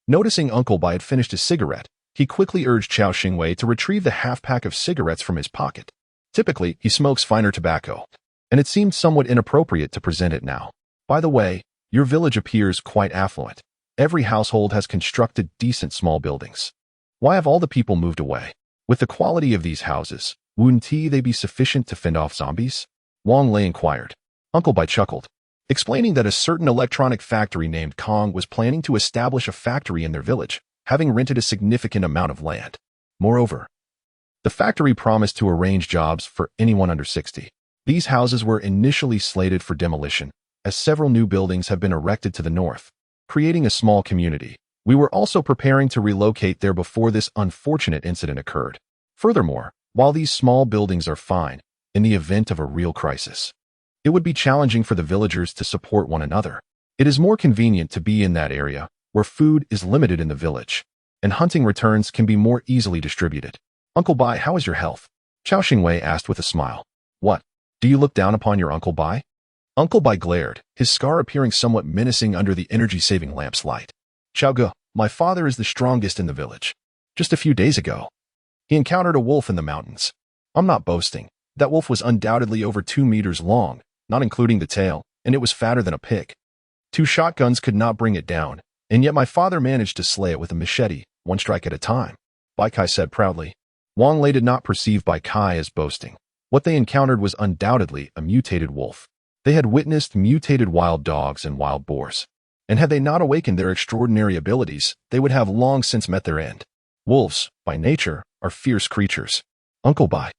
Noticing Uncle Bai had finished his cigarette, he quickly urged Qiao Xingwei to retrieve the half-pack of cigarettes from his pocket. Typically, he smokes finer tobacco, and it seemed somewhat inappropriate to present it now. By the way, your village appears quite affluent. Every household has constructed decent small buildings. Why have all the people moved away? With the quality of these houses, wouldn't they be sufficient to fend off zombies? Wang Lei inquired. Uncle Bai chuckled, explaining that a certain electronic factory named Kong was planning to establish a factory in their village, having rented a significant amount of land. Moreover, the factory promised to arrange jobs for anyone under 60. These houses were initially slated for demolition, as several new buildings have been erected to the north, creating a small community. We were also preparing to relocate there before this unfortunate incident occurred. Furthermore, while these small buildings are fine, in the event of a real crisis, it would be challenging for the villagers to support one another. It is more convenient to be in that area, where food is limited in the village, and hunting returns can be more easily distributed. Uncle Bai, how is your health? Qiao Xingwei asked with a smile. What? Do you look down upon your Uncle Bai? Uncle Bai glared, his scar appearing somewhat menacing under the energy-saving lamp's light. Xiao Ge, my father is the strongest in the village. Just a few days ago, he encountered a wolf in the mountains. I'm not boasting. That wolf was undoubtedly over 2 meters long, not including the tail, and it was fatter than a pig. 2 shotguns could not bring it down, and yet my father managed to slay it with a machete, 1 strike at a time, Bai Kai said proudly. Wang Lei did not perceive Bai Kai as boasting. What they encountered was undoubtedly a mutated wolf. They had witnessed mutated wild dogs and wild boars, and had they not awakened their extraordinary abilities, they would have long since met their end. Wolves, by nature, are fierce creatures. Uncle Bai,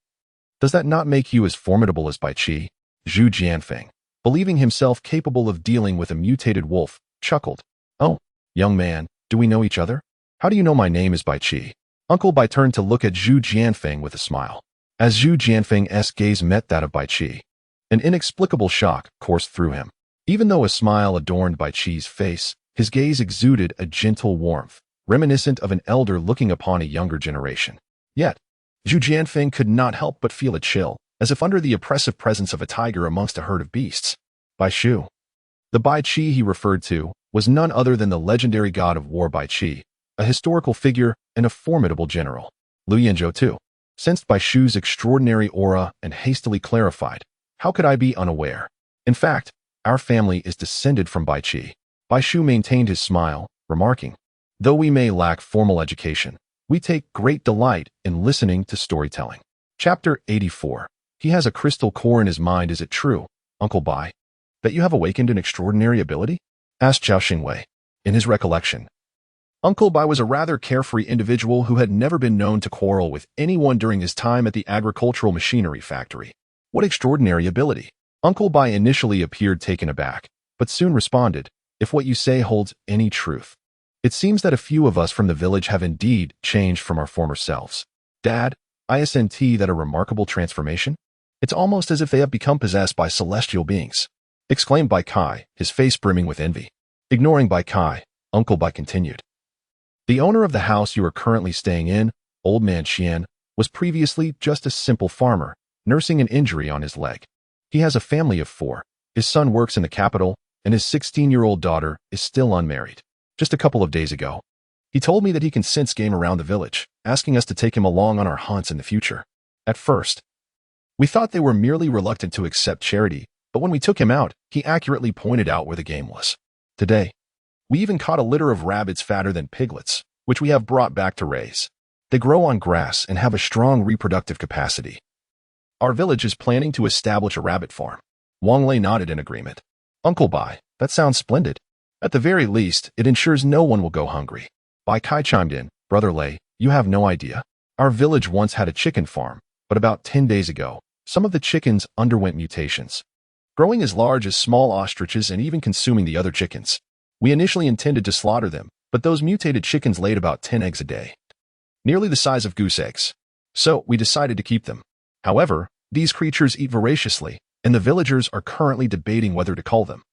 does that not make you as formidable as Bai Qi? Zhu Jianfeng, believing himself capable of dealing with a mutated wolf, chuckled. Oh, young man, do we know each other? How do you know my name is Bai Qi? Uncle Bai turned to look at Zhu Jianfeng with a smile. As Zhu Jianfeng's gaze met that of Bai Qi, an inexplicable shock coursed through him. Even though a smile adorned Bai Qi's face, his gaze exuded a gentle warmth, reminiscent of an elder looking upon a younger generation. Yet, Zhu Jianfeng could not help but feel a chill, as if under the oppressive presence of a tiger amongst a herd of beasts. Bai Shu. The Bai Qi he referred to was none other than the legendary god of war Bai Qi, a historical figure and a formidable general. Liu Yanzhou too sensed Bai Shu's extraordinary aura and hastily clarified, how could I be unaware? In fact, our family is descended from Bai Qi. Bai Shu maintained his smile, remarking, though we may lack formal education, we take great delight in listening to storytelling. Chapter 84. He has a crystal core in his mind. Is it true, Uncle Bai, that you have awakened an extraordinary ability? Asked Zhao Xingwei. In his recollection, Uncle Bai was a rather carefree individual who had never been known to quarrel with anyone during his time at the agricultural machinery factory. What extraordinary ability! Uncle Bai initially appeared taken aback, but soon responded, if what you say holds any truth. It seems that a few of us from the village have indeed changed from our former selves. Dad, isn't that a remarkable transformation? It's almost as if they have become possessed by celestial beings, exclaimed Bai Kai, his face brimming with envy. Ignoring Bai Kai, Uncle Bai continued. The owner of the house you are currently staying in, Old Man Qian, was previously just a simple farmer, nursing an injury on his leg. He has a family of 4. His son works in the capital, and his 16-year-old daughter is still unmarried. Just a couple of days ago, he told me that he can sense game around the village, asking us to take him along on our hunts in the future. At first, we thought they were merely reluctant to accept charity, but when we took him out, he accurately pointed out where the game was. Today, we even caught a litter of rabbits fatter than piglets, which we have brought back to raise. They grow on grass and have a strong reproductive capacity. Our village is planning to establish a rabbit farm. Wang Lei nodded in agreement. Uncle Bai, that sounds splendid. At the very least, it ensures no one will go hungry. Bai Kai chimed in, Brother Lei, you have no idea. Our village once had a chicken farm, but about 10 days ago, some of the chickens underwent mutations, growing as large as small ostriches and even consuming the other chickens. We initially intended to slaughter them, but those mutated chickens laid about 10 eggs a day, nearly the size of goose eggs. So we decided to keep them. However, these creatures eat voraciously, and the villagers are currently debating whether to cull them,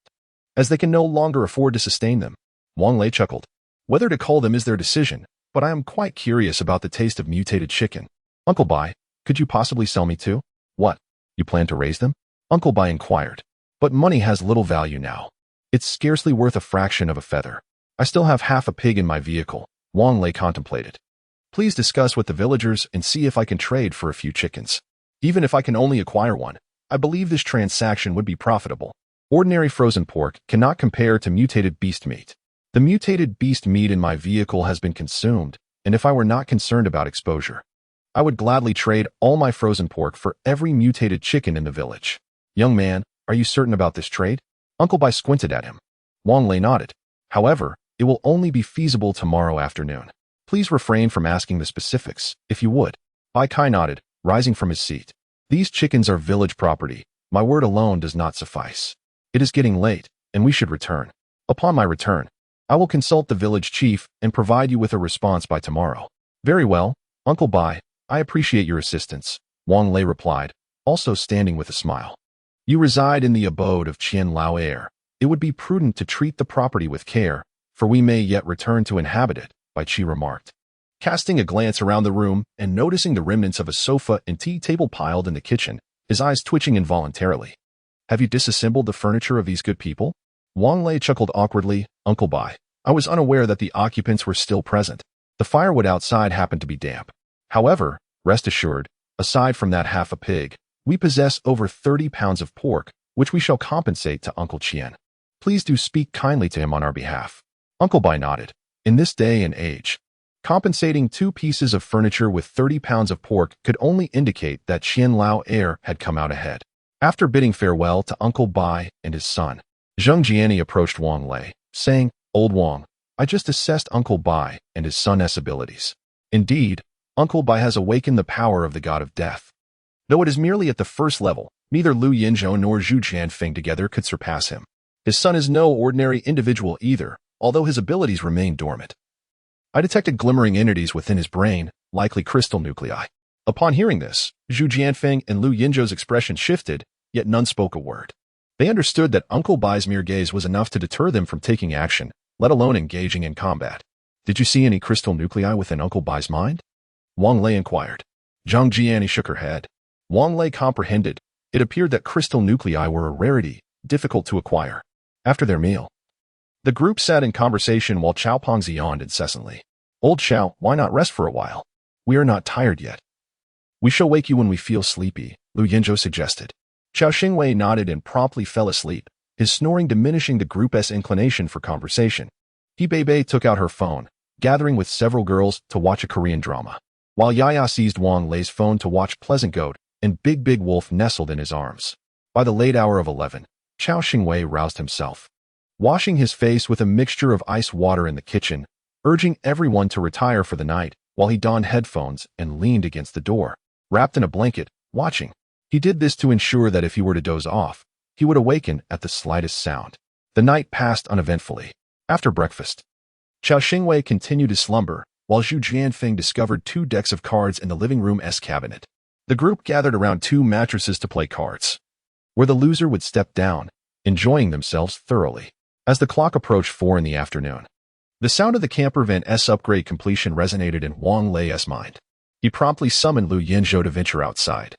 as they can no longer afford to sustain them. Wang Lei chuckled. Whether to cull them is their decision, but I am quite curious about the taste of mutated chicken. Uncle Bai, could you possibly sell me 2? What? You plan to raise them? Uncle Bai inquired. But money has little value now. It's scarcely worth a fraction of a feather. I still have half a pig in my vehicle. Wang Lei contemplated. Please discuss with the villagers and see if I can trade for a few chickens. Even if I can only acquire one, I believe this transaction would be profitable. Ordinary frozen pork cannot compare to mutated beast meat. The mutated beast meat in my vehicle has been consumed, and if I were not concerned about exposure, I would gladly trade all my frozen pork for every mutated chicken in the village. Young man, are you certain about this trade? Uncle Bai squinted at him. Wang Lei nodded. However, it will only be feasible tomorrow afternoon. Please refrain from asking the specifics, if you would. Bai Kai nodded, rising from his seat. These chickens are village property. My word alone does not suffice. It is getting late, and we should return. Upon my return, I will consult the village chief and provide you with a response by tomorrow. Very well, Uncle Bai, I appreciate your assistance, Wang Lei replied, also standing with a smile. You reside in the abode of Qian Lao Heir. It would be prudent to treat the property with care, for we may yet return to inhabit it, Bai Qi remarked. Casting a glance around the room and noticing the remnants of a sofa and tea table piled in the kitchen, his eyes twitching involuntarily. Have you disassembled the furniture of these good people? Wang Lei chuckled awkwardly. Uncle Bai, I was unaware that the occupants were still present. The firewood outside happened to be damp. However, rest assured, aside from that half a pig, we possess over 30 pounds of pork, which we shall compensate to Uncle Chien. Please do speak kindly to him on our behalf. Uncle Bai nodded. In this day and age, compensating 2 pieces of furniture with 30 pounds of pork could only indicate that Chien Lao heir had come out ahead. After bidding farewell to Uncle Bai and his son, Zheng Jiani approached Wang Lei, saying, Old Wang, I just assessed Uncle Bai and his son's abilities. Indeed, Uncle Bai has awakened the power of the god of death. Though it is merely at the first level, neither Lu Yinzhou nor Zhu Jianfeng together could surpass him. His son is no ordinary individual either, although his abilities remain dormant. I detected glimmering entities within his brain, likely crystal nuclei. Upon hearing this, Zhu Jianfeng and Lu Yinzhou's expression shifted, yet none spoke a word. They understood that Uncle Bai's mere gaze was enough to deter them from taking action, let alone engaging in combat. Did you see any crystal nuclei within Uncle Bai's mind? Wang Lei inquired. Zhang Jiani shook her head. Wang Lei comprehended. It appeared that crystal nuclei were a rarity, difficult to acquire. After their meal, the group sat in conversation while Chao Pengzi yawned incessantly. Old Chao, why not rest for a while? We are not tired yet. We shall wake you when we feel sleepy, Lu Yinzhou suggested. Chao Xingwei nodded and promptly fell asleep, his snoring diminishing the group's inclination for conversation. He Bei took out her phone, gathering with several girls to watch a Korean drama, while Yaya seized Wang Lei's phone to watch Pleasant Goat, and Big Wolf nestled in his arms. By the late hour of 11, Chao Xingwei roused himself, washing his face with a mixture of ice water in the kitchen, urging everyone to retire for the night, while he donned headphones and leaned against the door, wrapped in a blanket, watching. He did this to ensure that if he were to doze off, he would awaken at the slightest sound. The night passed uneventfully. After breakfast, Chao Xingwei continued to slumber, while Zhu Jianfeng discovered 2 decks of cards in the living room's cabinet. The group gathered around 2 mattresses to play cards, where the loser would step down, enjoying themselves thoroughly. As the clock approached 4 in the afternoon, the sound of the camper van's upgrade completion resonated in Wang Lei's mind. He promptly summoned Lu Yinzhou to venture outside.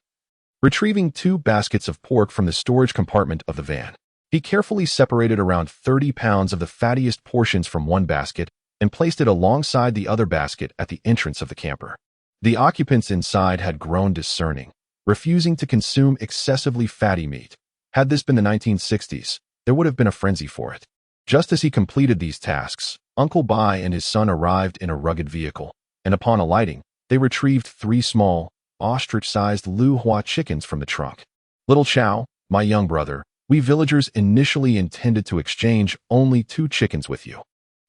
Retrieving 2 baskets of pork from the storage compartment of the van, he carefully separated around 30 pounds of the fattiest portions from one basket and placed it alongside the other basket at the entrance of the camper. The occupants inside had grown discerning, refusing to consume excessively fatty meat. Had this been the 1960s, there would have been a frenzy for it. Just as he completed these tasks, Uncle Bai and his son arrived in a rugged vehicle, and upon alighting, they retrieved 3 small, ostrich-sized Lu Hua chickens from the trunk. Little Chow, my young brother, we villagers initially intended to exchange only 2 chickens with you.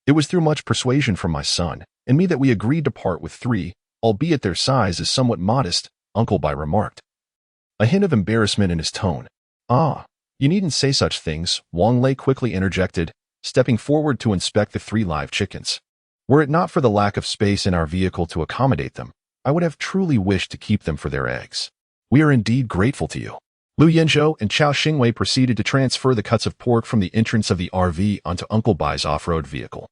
It was through much persuasion from my son and me that we agreed to part with 3, albeit their size is somewhat modest, Uncle Bai remarked, a hint of embarrassment in his tone. Ah, you needn't say such things, Wang Lei quickly interjected, stepping forward to inspect the 3 live chickens. Were it not for the lack of space in our vehicle to accommodate them, I would have truly wished to keep them for their eggs. We are indeed grateful to you. Lu Yinzhou and Chao Xingwei proceeded to transfer the cuts of pork from the entrance of the RV onto Uncle Bai's off-road vehicle.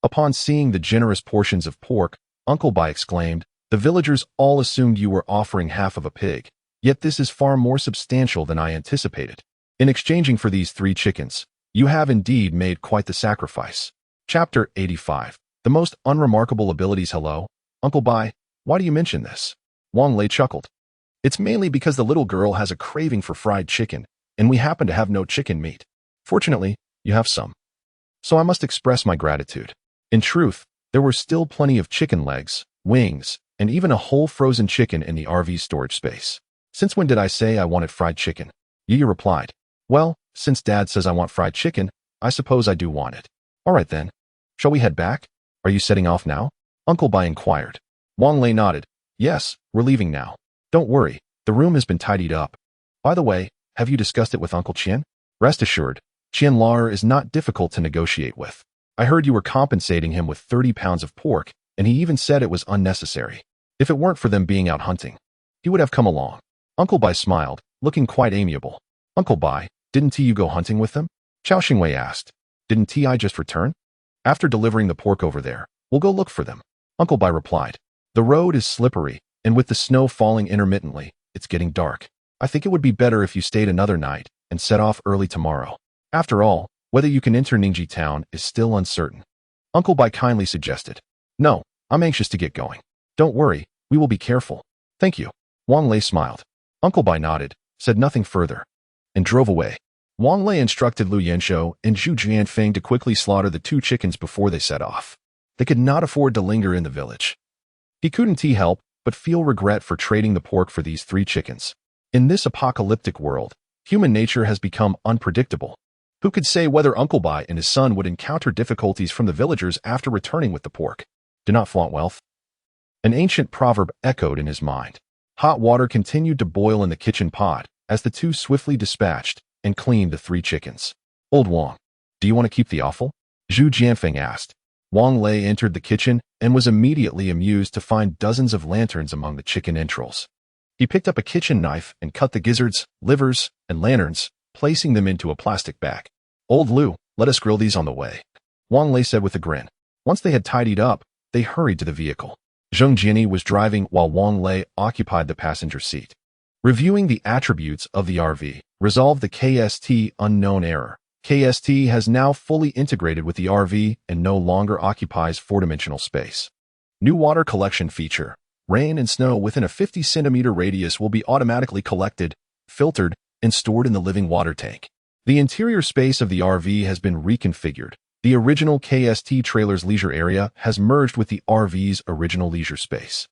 Upon seeing the generous portions of pork, Uncle Bai exclaimed, the villagers all assumed you were offering half of a pig, yet this is far more substantial than I anticipated. In exchanging for these 3 chickens, you have indeed made quite the sacrifice. Chapter 85. The most unremarkable abilities. Hello, Uncle Bai. Why do you mention this? Wang Lei chuckled. It's mainly because the little girl has a craving for fried chicken, and we happen to have no chicken meat. Fortunately, you have some. So I must express my gratitude. In truth, there were still plenty of chicken legs, wings, and even a whole frozen chicken in the RV storage space. Since when did I say I wanted fried chicken? Yi replied. Well, since Dad says I want fried chicken, I suppose I do want it. All right then. Shall we head back? Are you setting off now? Uncle Bai inquired. Wang Lei nodded. Yes, we're leaving now. Don't worry, the room has been tidied up. By the way, have you discussed it with Uncle Chien? Rest assured, Chien Lar is not difficult to negotiate with. I heard you were compensating him with 30 pounds of pork, and he even said it was unnecessary. If it weren't for them being out hunting, he would have come along. Uncle Bai smiled, looking quite amiable. Uncle Bai, didn't you go hunting with them? Chao Xingwei asked. Didn't Ti just return? After delivering the pork over there, we'll go look for them. Uncle Bai replied. The road is slippery, and with the snow falling intermittently, it's getting dark. I think it would be better if you stayed another night and set off early tomorrow. After all, whether you can enter Ningji town is still uncertain. Uncle Bai kindly suggested. No, I'm anxious to get going. Don't worry, we will be careful. Thank you. Wang Lei smiled. Uncle Bai nodded, said nothing further, and drove away. Wang Lei instructed Lu Yanshou and Zhu Jianfeng to quickly slaughter the 2 chickens before they set off. They could not afford to linger in the village. He couldn't help but feel regret for trading the pork for these 3 chickens. In this apocalyptic world, human nature has become unpredictable. Who could say whether Uncle Bai and his son would encounter difficulties from the villagers after returning with the pork? Do not flaunt wealth. An ancient proverb echoed in his mind. Hot water continued to boil in the kitchen pot as the 2 swiftly dispatched and cleaned the 3 chickens. Old Wang, do you want to keep the offal? Zhu Jianfeng asked. Wang Lei entered the kitchen and was immediately amused to find dozens of lanterns among the chicken entrails. He picked up a kitchen knife and cut the gizzards, livers, and lanterns, placing them into a plastic bag. Old Lu, let us grill these on the way, Wang Lei said with a grin. Once they had tidied up, they hurried to the vehicle. Zheng Jiani was driving while Wang Lei occupied the passenger seat. Reviewing the attributes of the RV, resolved the KST unknown error. KST has now fully integrated with the RV and no longer occupies 4-dimensional space. New water collection feature. Rain and snow within a 50-centimeter radius will be automatically collected, filtered, and stored in the living water tank. The interior space of the RV has been reconfigured. The original KST trailer's leisure area has merged with the RV's original leisure space.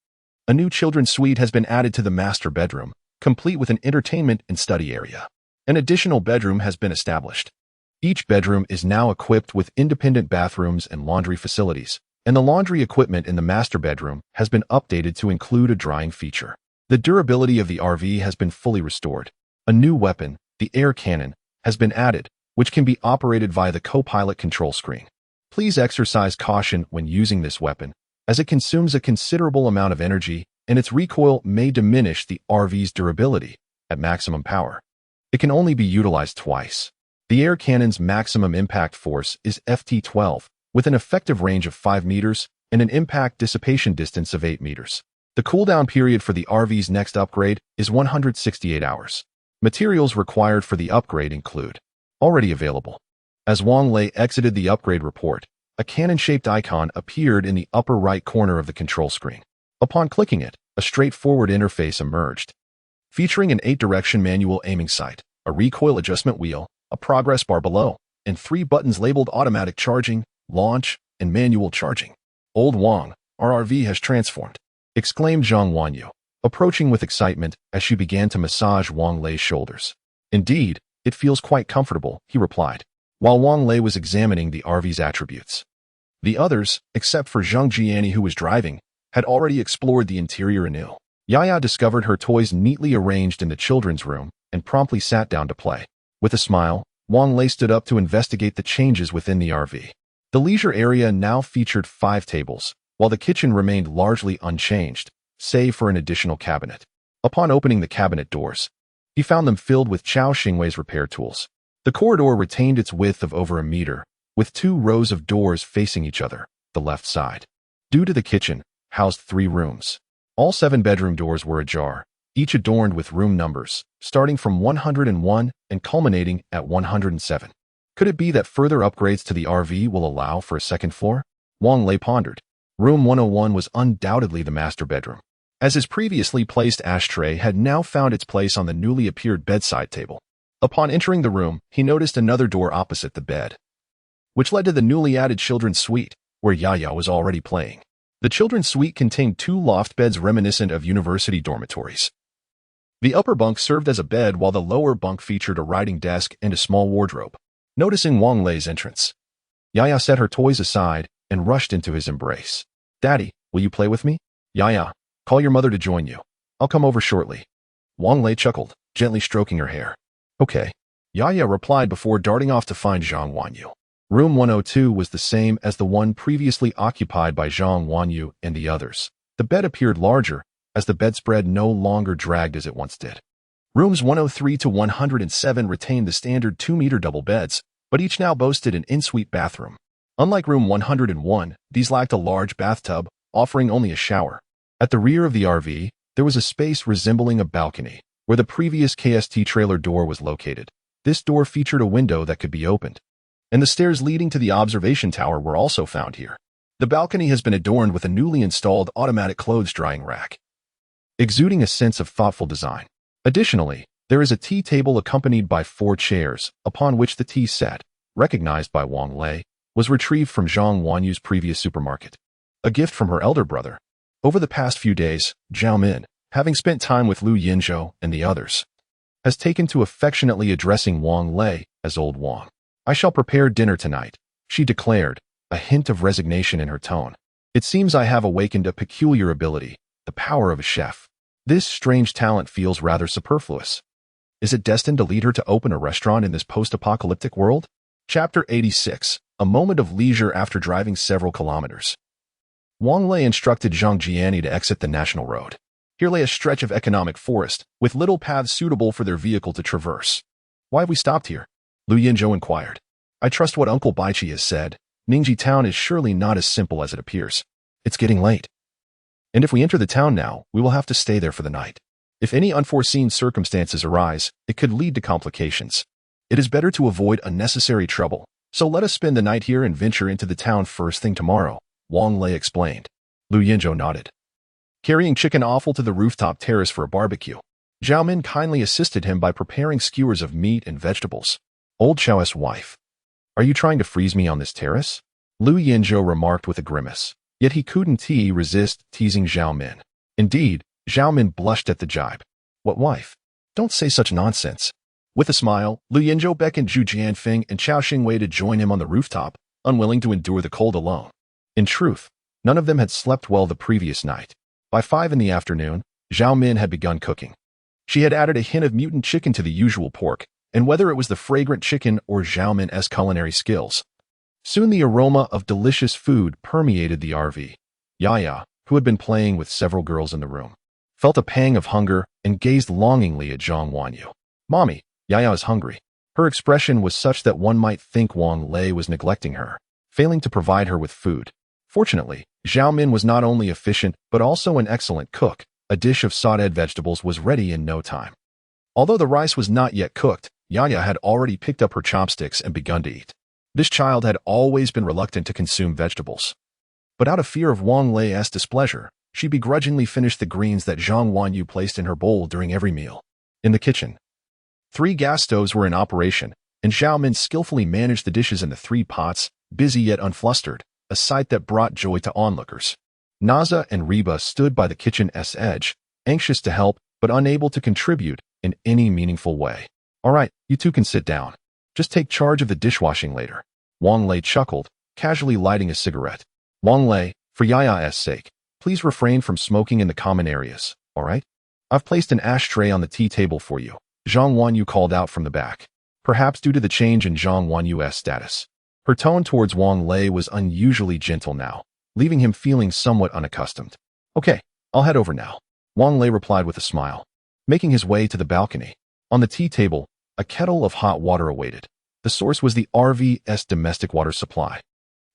A new children's suite has been added to the master bedroom, complete with an entertainment and study area. An additional bedroom has been established. Each bedroom is now equipped with independent bathrooms and laundry facilities, and the laundry equipment in the master bedroom has been updated to include a drying feature. The durability of the RV has been fully restored. A new weapon, the air cannon, has been added, which can be operated via the co-pilot control screen. Please exercise caution when using this weapon, as it consumes a considerable amount of energy and its recoil may diminish the RV's durability at maximum power. It can only be utilized twice. The air cannon's maximum impact force is FT12, with an effective range of 5 meters and an impact dissipation distance of 8 meters. The cooldown period for the RV's next upgrade is 168 hours. Materials required for the upgrade include already available. As Wang Lei exited the upgrade report, a cannon-shaped icon appeared in the upper right corner of the control screen. Upon clicking it, a straightforward interface emerged, featuring an 8-direction manual aiming sight, a recoil adjustment wheel, a progress bar below, and 3 buttons labeled automatic charging, launch, and manual charging. Old Wang, our RV has transformed, exclaimed Zhang Wanyu, approaching with excitement as she began to massage Wang Lei's shoulders. Indeed, it feels quite comfortable, he replied, while Wang Lei was examining the RV's attributes. The others, except for Zheng Jiani who was driving, had already explored the interior anew. Yaya discovered her toys neatly arranged in the children's room and promptly sat down to play. With a smile, Wang Lei stood up to investigate the changes within the RV. The leisure area now featured 5 tables, while the kitchen remained largely unchanged, save for an additional cabinet. Upon opening the cabinet doors, he found them filled with Chao Xingwei's repair tools. The corridor retained its width of over a meter, with 2 rows of doors facing each other, the left side. Due to the kitchen, housed 3 rooms. All 7 bedroom doors were ajar, each adorned with room numbers, starting from 101 and culminating at 107. Could it be that further upgrades to the RV will allow for a second floor? Wang Lei pondered. Room 101 was undoubtedly the master bedroom, as his previously placed ashtray had now found its place on the newly appeared bedside table. Upon entering the room, he noticed another door opposite the bed, which led to the newly added children's suite, where Yaya was already playing. The children's suite contained 2 loft beds reminiscent of university dormitories. The upper bunk served as a bed while the lower bunk featured a writing desk and a small wardrobe. Noticing Wang Lei's entrance, Yaya set her toys aside and rushed into his embrace. Daddy, will you play with me? Yaya, call your mother to join you. I'll come over shortly. Wang Lei chuckled, gently stroking her hair. Okay. Yaya replied before darting off to find Zhang Wanyu. Room 102 was the same as the one previously occupied by Zhang Wanyu and the others. The bed appeared larger, as the bedspread no longer dragged as it once did. Rooms 103 to 107 retained the standard 2-meter double beds, but each now boasted an en-suite bathroom. Unlike room 101, these lacked a large bathtub, offering only a shower. At the rear of the RV, there was a space resembling a balcony, where the previous KST trailer door was located. This door featured a window that could be opened, and the stairs leading to the observation tower were also found here. The balcony has been adorned with a newly installed automatic clothes drying rack, exuding a sense of thoughtful design. Additionally, there is a tea table accompanied by 4 chairs, upon which the tea set, recognized by Wang Lei, was retrieved from Zhang Wanyu's previous supermarket. A gift from her elder brother. Over the past few days, Zhao Min, having spent time with Lu Yinzhou and the others, has taken to affectionately addressing Wang Lei as Old Wang. "I shall prepare dinner tonight," she declared, a hint of resignation in her tone. "It seems I have awakened a peculiar ability, the power of a chef. This strange talent feels rather superfluous. Is it destined to lead her to open a restaurant in this post-apocalyptic world?" Chapter 86. A moment of leisure after driving several kilometers. Wang Lei instructed Zhang Jiani to exit the national road. Here lay a stretch of economic forest, with little paths suitable for their vehicle to traverse. "Why have we stopped here?" Lu Yinzhou inquired. "I trust what Uncle Baichi has said. Ningji town is surely not as simple as it appears. It's getting late. And if we enter the town now, we will have to stay there for the night. If any unforeseen circumstances arise, it could lead to complications. It is better to avoid unnecessary trouble, so let us spend the night here and venture into the town first thing tomorrow," Wang Lei explained. Lu Yinzhou nodded. Carrying chicken offal to the rooftop terrace for a barbecue, Zhao Min kindly assisted him by preparing skewers of meat and vegetables. "Old Xiao's wife. Are you trying to freeze me on this terrace?" Lu Yinzhou remarked with a grimace. Yet he couldn't resist teasing Zhao Min. Indeed, Zhao Min blushed at the jibe. "What wife? Don't say such nonsense." With a smile, Lu Yinzhou beckoned Zhu Jianfeng and Chao Xingwei to join him on the rooftop, unwilling to endure the cold alone. In truth, none of them had slept well the previous night. By 5 in the afternoon, Zhao Min had begun cooking. She had added a hint of mutant chicken to the usual pork, and whether it was the fragrant chicken or Zhao Min's culinary skills, soon the aroma of delicious food permeated the RV. Yaya, who had been playing with several girls in the room, felt a pang of hunger and gazed longingly at Zhang Wanyu. "Mommy, Yaya is hungry." Her expression was such that one might think Wang Lei was neglecting her, failing to provide her with food. Fortunately, Zhao Min was not only efficient but also an excellent cook. A dish of sautéed vegetables was ready in no time. Although the rice was not yet cooked, Yaya had already picked up her chopsticks and begun to eat. This child had always been reluctant to consume vegetables. But out of fear of Wang Lei's displeasure, she begrudgingly finished the greens that Zhang Wanyu placed in her bowl during every meal. In the kitchen, 3 gas stoves were in operation, and Zhao Min skillfully managed the dishes in the 3 pots, busy yet unflustered, a sight that brought joy to onlookers. Naza and Reba stood by the kitchen's edge, anxious to help, but unable to contribute in any meaningful way. "All right, you two can sit down. Just take charge of the dishwashing later." Wang Lei chuckled, casually lighting a cigarette. "Wang Lei, for Yaya's sake, please refrain from smoking in the common areas, all right? I've placed an ashtray on the tea table for you," Zhang Wanyu called out from the back, perhaps due to the change in Zhang Wanyu's status. Her tone towards Wang Lei was unusually gentle now, leaving him feeling somewhat unaccustomed. "Okay, I'll head over now," Wang Lei replied with a smile. Making his way to the balcony, on the tea table, a kettle of hot water awaited. The source was the RV's domestic water supply,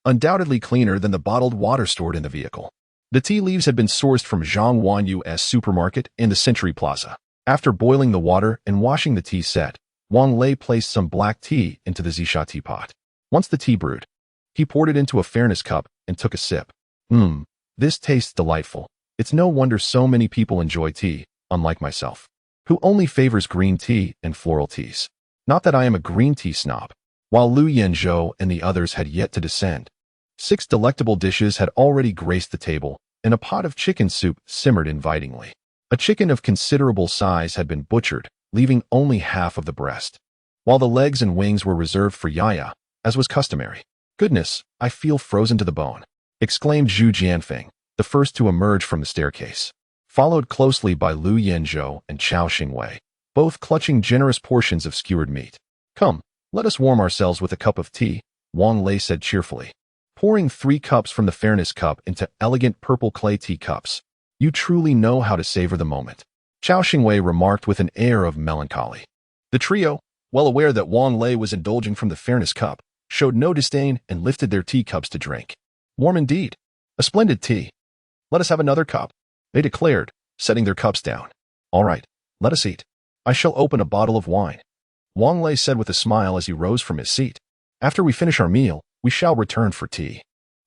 undoubtedly cleaner than the bottled water stored in the vehicle. The tea leaves had been sourced from Zhang Wanyu's supermarket in the Century Plaza. After boiling the water and washing the tea set, Wang Lei placed some black tea into the Zisha teapot. Once the tea brewed, he poured it into a fairness cup and took a sip. This tastes delightful. It's no wonder so many people enjoy tea, unlike myself, who only favors green tea and floral teas. Not that I am a green tea snob." While Lu Yinzhou and the others had yet to descend, 6 delectable dishes had already graced the table, and a pot of chicken soup simmered invitingly. A chicken of considerable size had been butchered, leaving only half of the breast, while the legs and wings were reserved for Yaya, as was customary. "Goodness, I feel frozen to the bone," exclaimed Zhu Jianfeng, the first to emerge from the staircase, followed closely by Lu Yinzhou and Chao Xingwei, both clutching generous portions of skewered meat. "Come, let us warm ourselves with a cup of tea," Wang Lei said cheerfully, pouring 3 cups from the fairness cup into elegant purple clay tea cups. "You truly know how to savor the moment," Chao Xingwei remarked with an air of melancholy. The trio, well aware that Wang Lei was indulging from the fairness cup, showed no disdain and lifted their teacups to drink. "Warm indeed. A splendid tea. Let us have another cup," they declared, setting their cups down. "All right, let us eat. I shall open a bottle of wine," Wang Lei said with a smile as he rose from his seat. "After we finish our meal, we shall return for tea."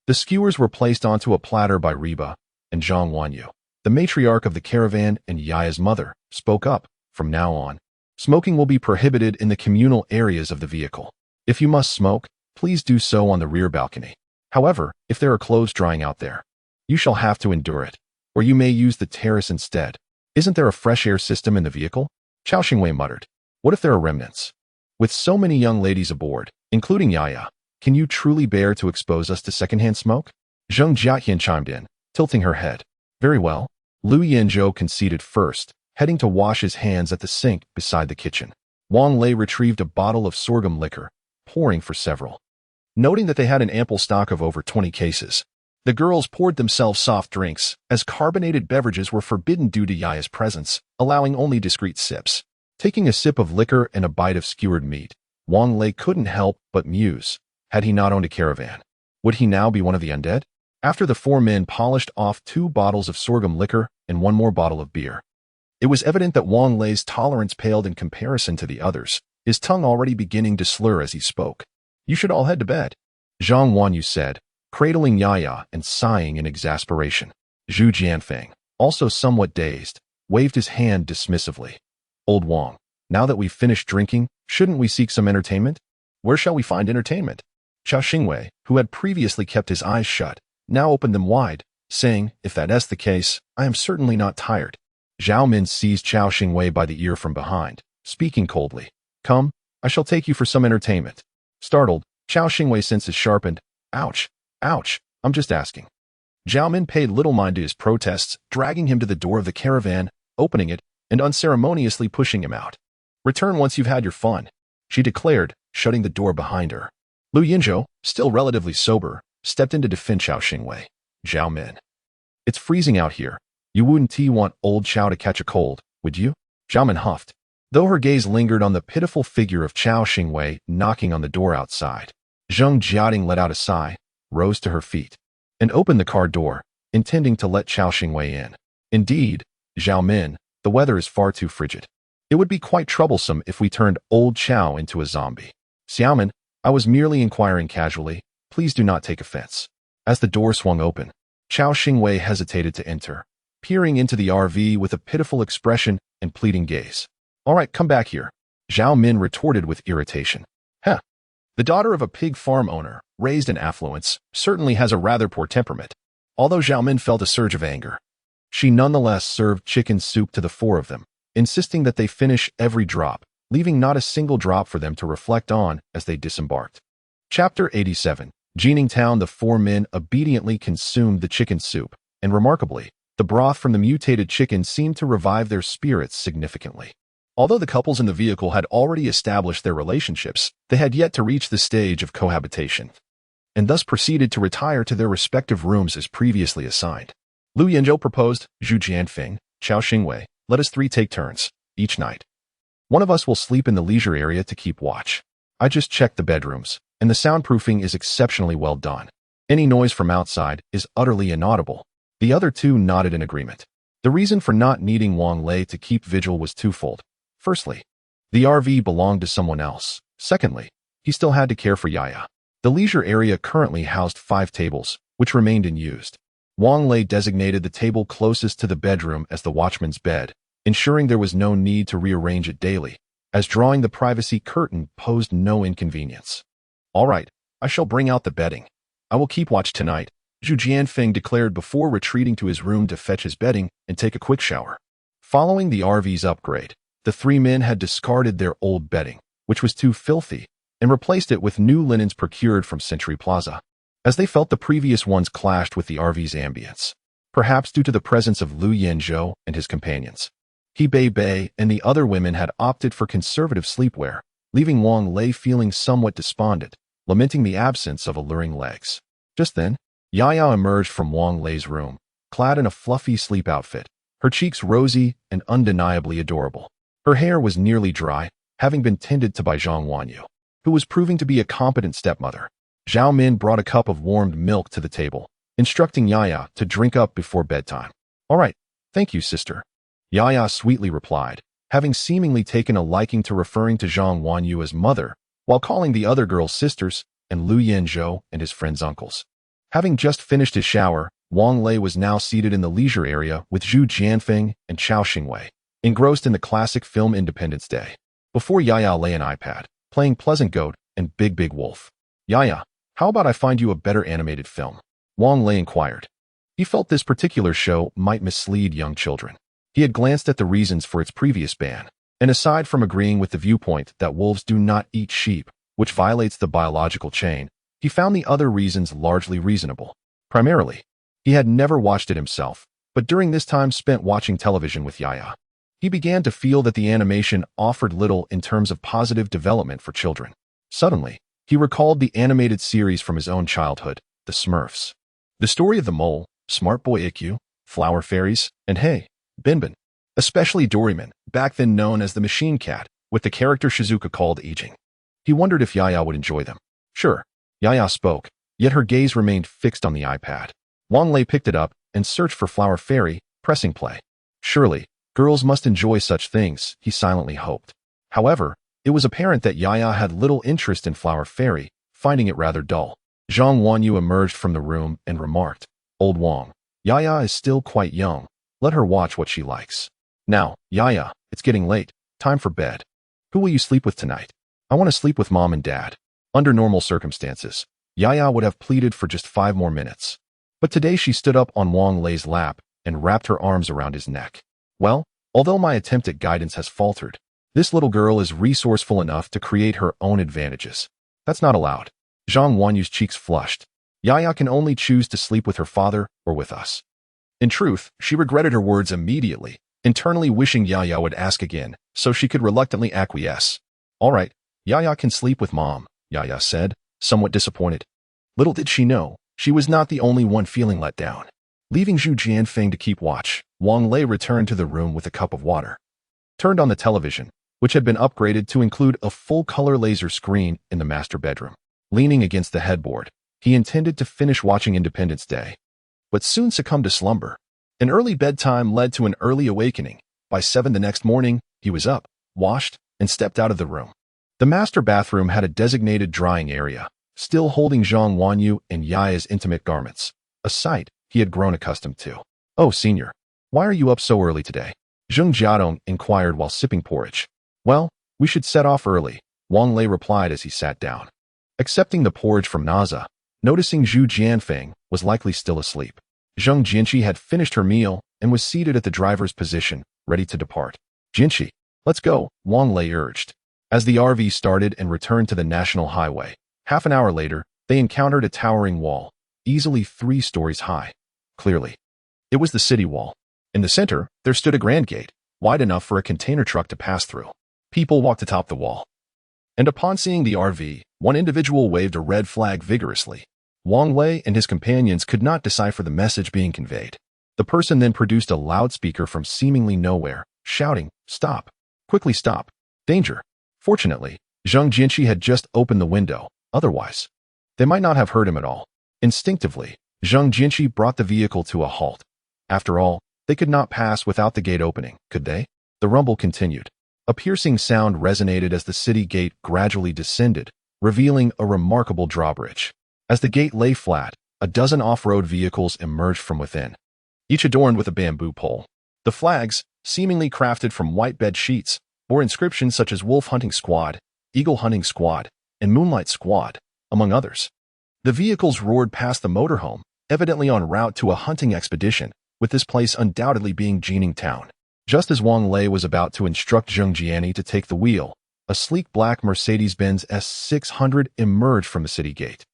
The skewers were placed onto a platter by Reba, and Zhang Wanyu, the matriarch of the caravan and Yaya's mother, spoke up. From now on, smoking will be prohibited in the communal areas of the vehicle. If you must smoke, please do so on the rear balcony. However, if there are clothes drying out there, you shall have to endure it, or you may use the terrace instead. Isn't there a fresh air system in the vehicle? Chao Xingwei muttered. What if there are remnants? With so many young ladies aboard, including Yaya, can you truly bear to expose us to secondhand smoke? Zheng Jiaqian chimed in, tilting her head. Very well. Lu Yanzhou conceded first, heading to wash his hands at the sink beside the kitchen. Wang Lei retrieved a bottle of sorghum liquor, pouring for several. Noting that they had an ample stock of over 20 cases, the girls poured themselves soft drinks, as carbonated beverages were forbidden due to Yaya's presence, allowing only discreet sips. Taking a sip of liquor and a bite of skewered meat, Wang Lei couldn't help but muse. Had he not owned a caravan, would he now be one of the undead? After the four men polished off 2 bottles of sorghum liquor and 1 more bottle of beer, it was evident that Wang Lei's tolerance paled in comparison to the others, his tongue already beginning to slur as he spoke. You should all head to bed, Zhang Wanyu said, cradling Yaya and sighing in exasperation. Zhu Jianfeng, also somewhat dazed, waved his hand dismissively. Old Wang, now that we've finished drinking, shouldn't we seek some entertainment? Where shall we find entertainment? Chao Xingwei, who had previously kept his eyes shut, now opened them wide, saying, if that's the case, I am certainly not tired. Zhao Min seized Chao Xingwei by the ear from behind, speaking coldly. Come, I shall take you for some entertainment. Startled, Chao Xingwei's senses sharpened. Ouch, ouch, I'm just asking. Zhao Min paid little mind to his protests, dragging him to the door of the caravan, opening it, and unceremoniously pushing him out. Return once you've had your fun, she declared, shutting the door behind her. Lu Yinzhou, still relatively sober, stepped in to defend Chao Xingwei. Zhao Min. It's freezing out here. You wouldn't want old Chao to catch a cold, would you? Zhao Min huffed, though her gaze lingered on the pitiful figure of Chao Xingwei knocking on the door outside. Zheng Jiating let out a sigh, rose to her feet, and opened the car door, intending to let Chao Xingwei in. Indeed, Zhao Min, the weather is far too frigid. It would be quite troublesome if we turned old Chao into a zombie. Xiaomin, I was merely inquiring casually. Please do not take offense. As the door swung open, Chao Xingwei hesitated to enter, peering into the RV with a pitiful expression and pleading gaze. All right, come back here, Zhao Min retorted with irritation. Heh. The daughter of a pig farm owner, raised in affluence, certainly has a rather poor temperament. Although Zhao Min felt a surge of anger, she nonetheless served chicken soup to the 4 of them, insisting that they finish every drop, leaving not a single drop for them to reflect on as they disembarked. Chapter 87. Jining Town. The 4 men obediently consumed the chicken soup, and remarkably, the broth from the mutated chicken seemed to revive their spirits significantly. Although the couples in the vehicle had already established their relationships, they had yet to reach the stage of cohabitation, and thus proceeded to retire to their respective rooms as previously assigned. Lu Yinzhou proposed, Zhu Jianfeng, Chao Xingwei, let us 3 take turns, each night. One of us will sleep in the leisure area to keep watch. I just checked the bedrooms, and the soundproofing is exceptionally well done. Any noise from outside is utterly inaudible. The other 2 nodded in agreement. The reason for not needing Wang Lei to keep vigil was twofold. Firstly, the RV belonged to someone else. Secondly, he still had to care for Yaya. The leisure area currently housed 5 tables, which remained unused. Wang Lei designated the table closest to the bedroom as the watchman's bed, ensuring there was no need to rearrange it daily, as drawing the privacy curtain posed no inconvenience. All right, I shall bring out the bedding. I will keep watch tonight, Zhu Jianfeng declared before retreating to his room to fetch his bedding and take a quick shower. Following the RV's upgrade, the 3 men had discarded their old bedding, which was too filthy, and replaced it with new linens procured from Century Plaza, as they felt the previous ones clashed with the RV's ambience, perhaps due to the presence of Lu Yanzhou and his companions. He Bei and the other women had opted for conservative sleepwear, leaving Wang Lei feeling somewhat despondent, lamenting the absence of alluring legs. Just then, Yaya emerged from Wang Lei's room, clad in a fluffy sleep outfit, her cheeks rosy and undeniably adorable. Her hair was nearly dry, having been tended to by Zhang Wanyu, who was proving to be a competent stepmother. Zhao Min brought a cup of warmed milk to the table, instructing Yaya to drink up before bedtime. All right, thank you, sister, Yaya sweetly replied, having seemingly taken a liking to referring to Zhang Wanyu as mother, while calling the other girls sisters and Lu Yanzhou and his friends uncles. Having just finished his shower, Wang Lei was now seated in the leisure area with Zhu Jianfeng and Chao Xingwei, engrossed in the classic film Independence Day. Before Yaya lay an iPad, playing Pleasant Goat and Big Big Wolf. Yaya, how about I find you a better animated film? Wang Lei inquired. He felt this particular show might mislead young children. He had glanced at the reasons for its previous ban, and aside from agreeing with the viewpoint that wolves do not eat sheep, which violates the biological chain, he found the other reasons largely reasonable. Primarily, he had never watched it himself, but during this time spent watching television with Yaya, he began to feel that the animation offered little in terms of positive development for children. Suddenly, he recalled the animated series from his own childhood, The Smurfs. The story of the mole, Smart Boy Ikkyu, Flower Fairies, and hey, Binbin. Especially Doraemon, back then known as the Machine Cat, with the character Shizuka called Aging. He wondered if Yaya would enjoy them. Sure, Yaya spoke, yet her gaze remained fixed on the iPad. Wang Lei picked it up and searched for Flower Fairy, pressing play. Surely, girls must enjoy such things, he silently hoped. However, it was apparent that Yaya had little interest in Flower Fairy, finding it rather dull. Zhang Wanyu emerged from the room and remarked, Old Wang, Yaya is still quite young. Let her watch what she likes. Now, Yaya, it's getting late. Time for bed. Who will you sleep with tonight? I want to sleep with Mom and Dad. Under normal circumstances, Yaya would have pleaded for just 5 more minutes. But today she stood up on Wang Lei's lap and wrapped her arms around his neck. Well, although my attempt at guidance has faltered, this little girl is resourceful enough to create her own advantages. That's not allowed. Zhang Wanyu's cheeks flushed. Yaya can only choose to sleep with her father or with us. In truth, she regretted her words immediately, internally wishing Yaya would ask again, so she could reluctantly acquiesce. All right, Yaya can sleep with Mom, Yaya said, somewhat disappointed. Little did she know, she was not the only one feeling let down. Leaving Zhu Jianfeng to keep watch, Wang Lei returned to the room with a cup of water. Turned on the television, which had been upgraded to include a full-color laser screen in the master bedroom. Leaning against the headboard, he intended to finish watching Independence Day, but soon succumbed to slumber. An early bedtime led to an early awakening. By 7 the next morning, he was up, washed, and stepped out of the room. The master bathroom had a designated drying area, still holding Zhang Wanyu and Yaya's intimate garments, a sight he had grown accustomed to. Oh, senior, why are you up so early today? Zheng Jiadong inquired while sipping porridge. Well, we should set off early, Wang Lei replied as he sat down. Accepting the porridge from Naza, noticing Zhu Jianfeng was likely still asleep. Zheng Jinqi had finished her meal and was seated at the driver's position, ready to depart. Jinqi, let's go, Wang Lei urged. As the RV started and returned to the national highway, half an hour later, they encountered a towering wall, easily 3 stories high. Clearly, it was the city wall. In the center, there stood a grand gate, wide enough for a container truck to pass through. People walked atop the wall. And upon seeing the RV, one individual waved a red flag vigorously. Wang Lei and his companions could not decipher the message being conveyed. The person then produced a loudspeaker from seemingly nowhere, shouting, "Stop! Quickly stop! Danger!" Fortunately, Zheng Jinqi had just opened the window, otherwise, they might not have heard him at all. Instinctively, Zheng Jinqi brought the vehicle to a halt. After all, they could not pass without the gate opening, could they? The rumble continued. A piercing sound resonated as the city gate gradually descended, revealing a remarkable drawbridge. As the gate lay flat, a dozen off-road vehicles emerged from within, each adorned with a bamboo pole. The flags, seemingly crafted from white bed sheets, bore inscriptions such as Wolf Hunting Squad, Eagle Hunting Squad, and Moonlight Squad, among others. The vehicles roared past the motorhome, evidently en route to a hunting expedition, with this place undoubtedly being Jining Town. Just as Wang Lei was about to instruct Zheng Jiani to take the wheel, a sleek black Mercedes-Benz S600 emerged from the city gate,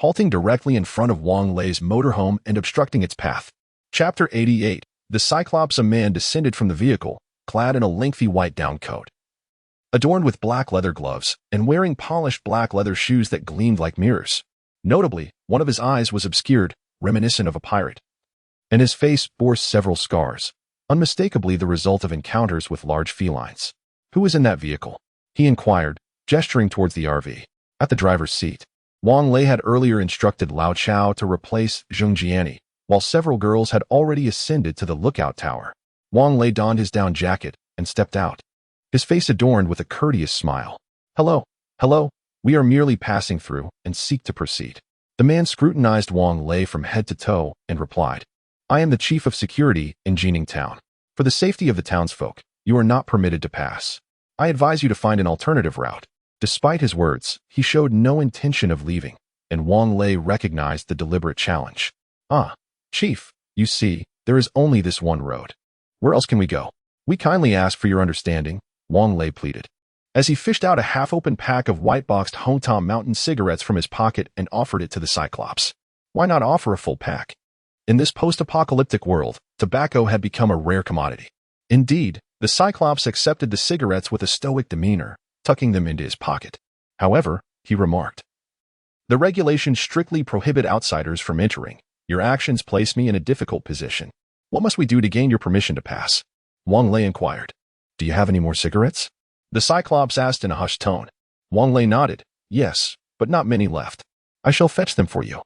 halting directly in front of Wang Lei's motorhome and obstructing its path. Chapter 88. The Cyclops. A man descended from the vehicle, clad in a lengthy white down coat, adorned with black leather gloves, and wearing polished black leather shoes that gleamed like mirrors. Notably, one of his eyes was obscured, reminiscent of a pirate, and his face bore several scars, unmistakably the result of encounters with large felines. Who was in that vehicle? He inquired, gesturing towards the RV. At the driver's seat, Wang Lei had earlier instructed Lao Chao to replace Zheng Jiani, while several girls had already ascended to the lookout tower. Wang Lei donned his down jacket and stepped out, his face adorned with a courteous smile. Hello, we are merely passing through and seek to proceed. The man scrutinized Wang Lei from head to toe and replied, I am the chief of security in Jining Town. For the safety of the townsfolk, you are not permitted to pass. I advise you to find an alternative route. Despite his words, he showed no intention of leaving, and Wang Lei recognized the deliberate challenge. Ah, Chief, you see, there is only this one road. Where else can we go? We kindly ask for your understanding, Wang Lei pleaded, as he fished out a half-open pack of white-boxed Hongtom Mountain cigarettes from his pocket and offered it to the Cyclops. Why not offer a full pack? In this post-apocalyptic world, tobacco had become a rare commodity. Indeed, the Cyclops accepted the cigarettes with a stoic demeanor, tucking them into his pocket. However, he remarked, the regulations strictly prohibit outsiders from entering. Your actions place me in a difficult position. What must we do to gain your permission to pass? Wang Lei inquired. Do you have any more cigarettes? The Cyclops asked in a hushed tone. Wang Lei nodded. Yes, but not many left. I shall fetch them for you.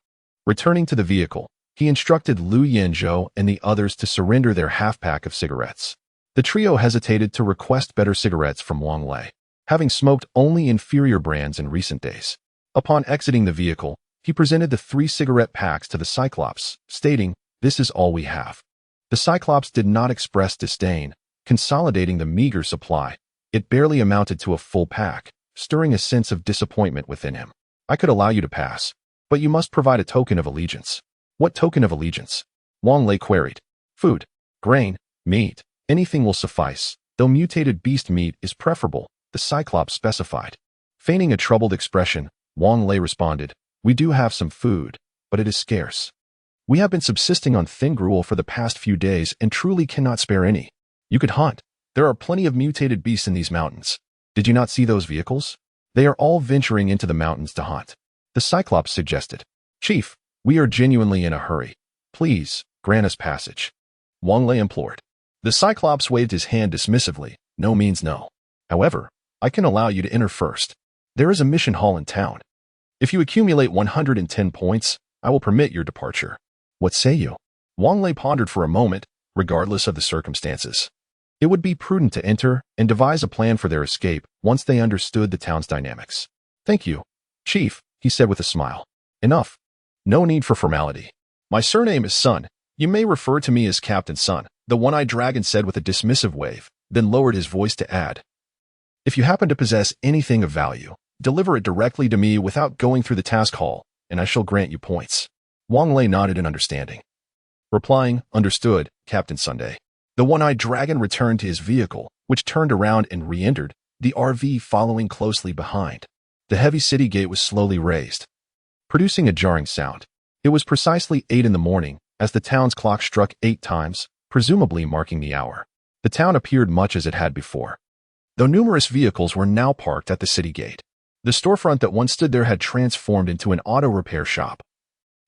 Returning to the vehicle, he instructed Lu Yanzhou and the others to surrender their half-pack of cigarettes. The trio hesitated to request better cigarettes from Wang Lei, having smoked only inferior brands in recent days. Upon exiting the vehicle, he presented the 3 cigarette packs to the Cyclops, stating, This is all we have. The Cyclops did not express disdain, consolidating the meager supply. It barely amounted to a full pack, stirring a sense of disappointment within him. I could allow you to pass, but you must provide a token of allegiance. What token of allegiance? Wang Lei queried. Food, grain, meat, anything will suffice, though mutated beast meat is preferable, the Cyclops specified. Feigning a troubled expression, Wang Lei responded, We do have some food, but it is scarce. We have been subsisting on thin gruel for the past few days and truly cannot spare any. You could hunt. There are plenty of mutated beasts in these mountains. Did you not see those vehicles? They are all venturing into the mountains to hunt. The Cyclops suggested. Chief, we are genuinely in a hurry. Please, grant us passage. Wang Lei implored. The Cyclops waved his hand dismissively. No means no. However, I can allow you to enter first. There is a mission hall in town. If you accumulate 110 points, I will permit your departure. What say you? Wang Lei pondered for a moment, regardless of the circumstances. It would be prudent to enter and devise a plan for their escape once they understood the town's dynamics. Thank you, Chief, he said with a smile. Enough. No need for formality. My surname is Sun. You may refer to me as Captain Sun, the one-eyed dragon said with a dismissive wave, then lowered his voice to add. If you happen to possess anything of value, deliver it directly to me without going through the task hall, and I shall grant you points. Wang Lei nodded in understanding. Replying, Understood, Captain Sunday. The one-eyed dragon returned to his vehicle, which turned around and re-entered, the RV following closely behind. The heavy city gate was slowly raised, producing a jarring sound. It was precisely 8 in the morning, as the town's clock struck 8 times, presumably marking the hour. The town appeared much as it had before, though numerous vehicles were now parked at the city gate. The storefront that once stood there had transformed into an auto repair shop,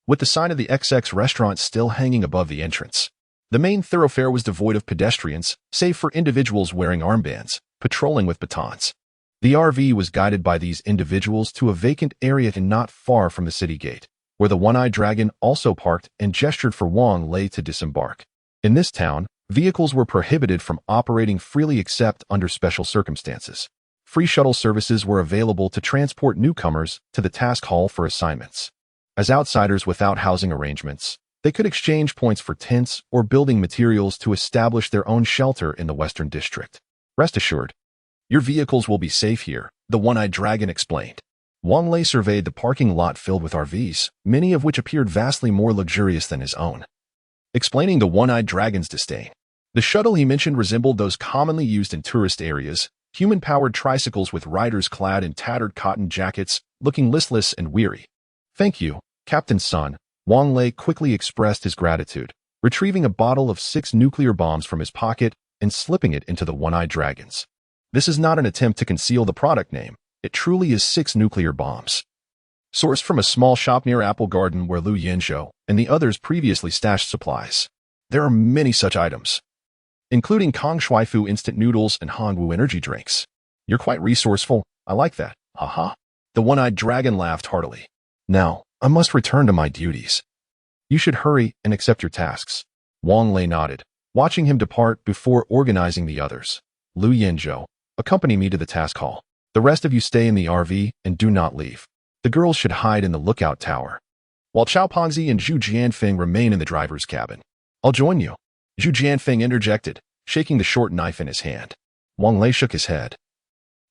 with the sign of the XX restaurant still hanging above the entrance. The main thoroughfare was devoid of pedestrians, save for individuals wearing armbands, patrolling with batons. The RV was guided by these individuals to a vacant area not far from the city gate, where the one-eyed dragon also parked and gestured for Wang Lei to disembark. In this town, vehicles were prohibited from operating freely except under special circumstances. Free shuttle services were available to transport newcomers to the task hall for assignments. As outsiders without housing arrangements, they could exchange points for tents or building materials to establish their own shelter in the Western District. Rest assured, your vehicles will be safe here, the one-eyed dragon explained. Wang Lei surveyed the parking lot filled with RVs, many of which appeared vastly more luxurious than his own. Explaining the one-eyed dragon's disdain, the shuttle he mentioned resembled those commonly used in tourist areas, human-powered tricycles with riders clad in tattered cotton jackets, looking listless and weary. Thank you, Captain Sun. Wang Lei quickly expressed his gratitude, retrieving a bottle of 6 nuclear bombs from his pocket and slipping it into the one-eyed dragon's. This is not an attempt to conceal the product name. It truly is 6 nuclear bombs. Sourced from a small shop near Apple Garden where Lu Yanzhou and the others previously stashed supplies. There are many such items, including Kong Shuifu instant noodles and Hanwu energy drinks. You're quite resourceful. I like that. Haha. The one-eyed dragon laughed heartily. Now, I must return to my duties. You should hurry and accept your tasks. Wang Lei nodded, watching him depart before organizing the others. Lu Yanzhou, accompany me to the task hall. The rest of you stay in the RV and do not leave. The girls should hide in the lookout tower. while Chao Pengzi and Zhu Jianfeng remain in the driver's cabin. I'll join you, Zhu Jianfeng interjected, shaking the short knife in his hand. Wang Lei shook his head.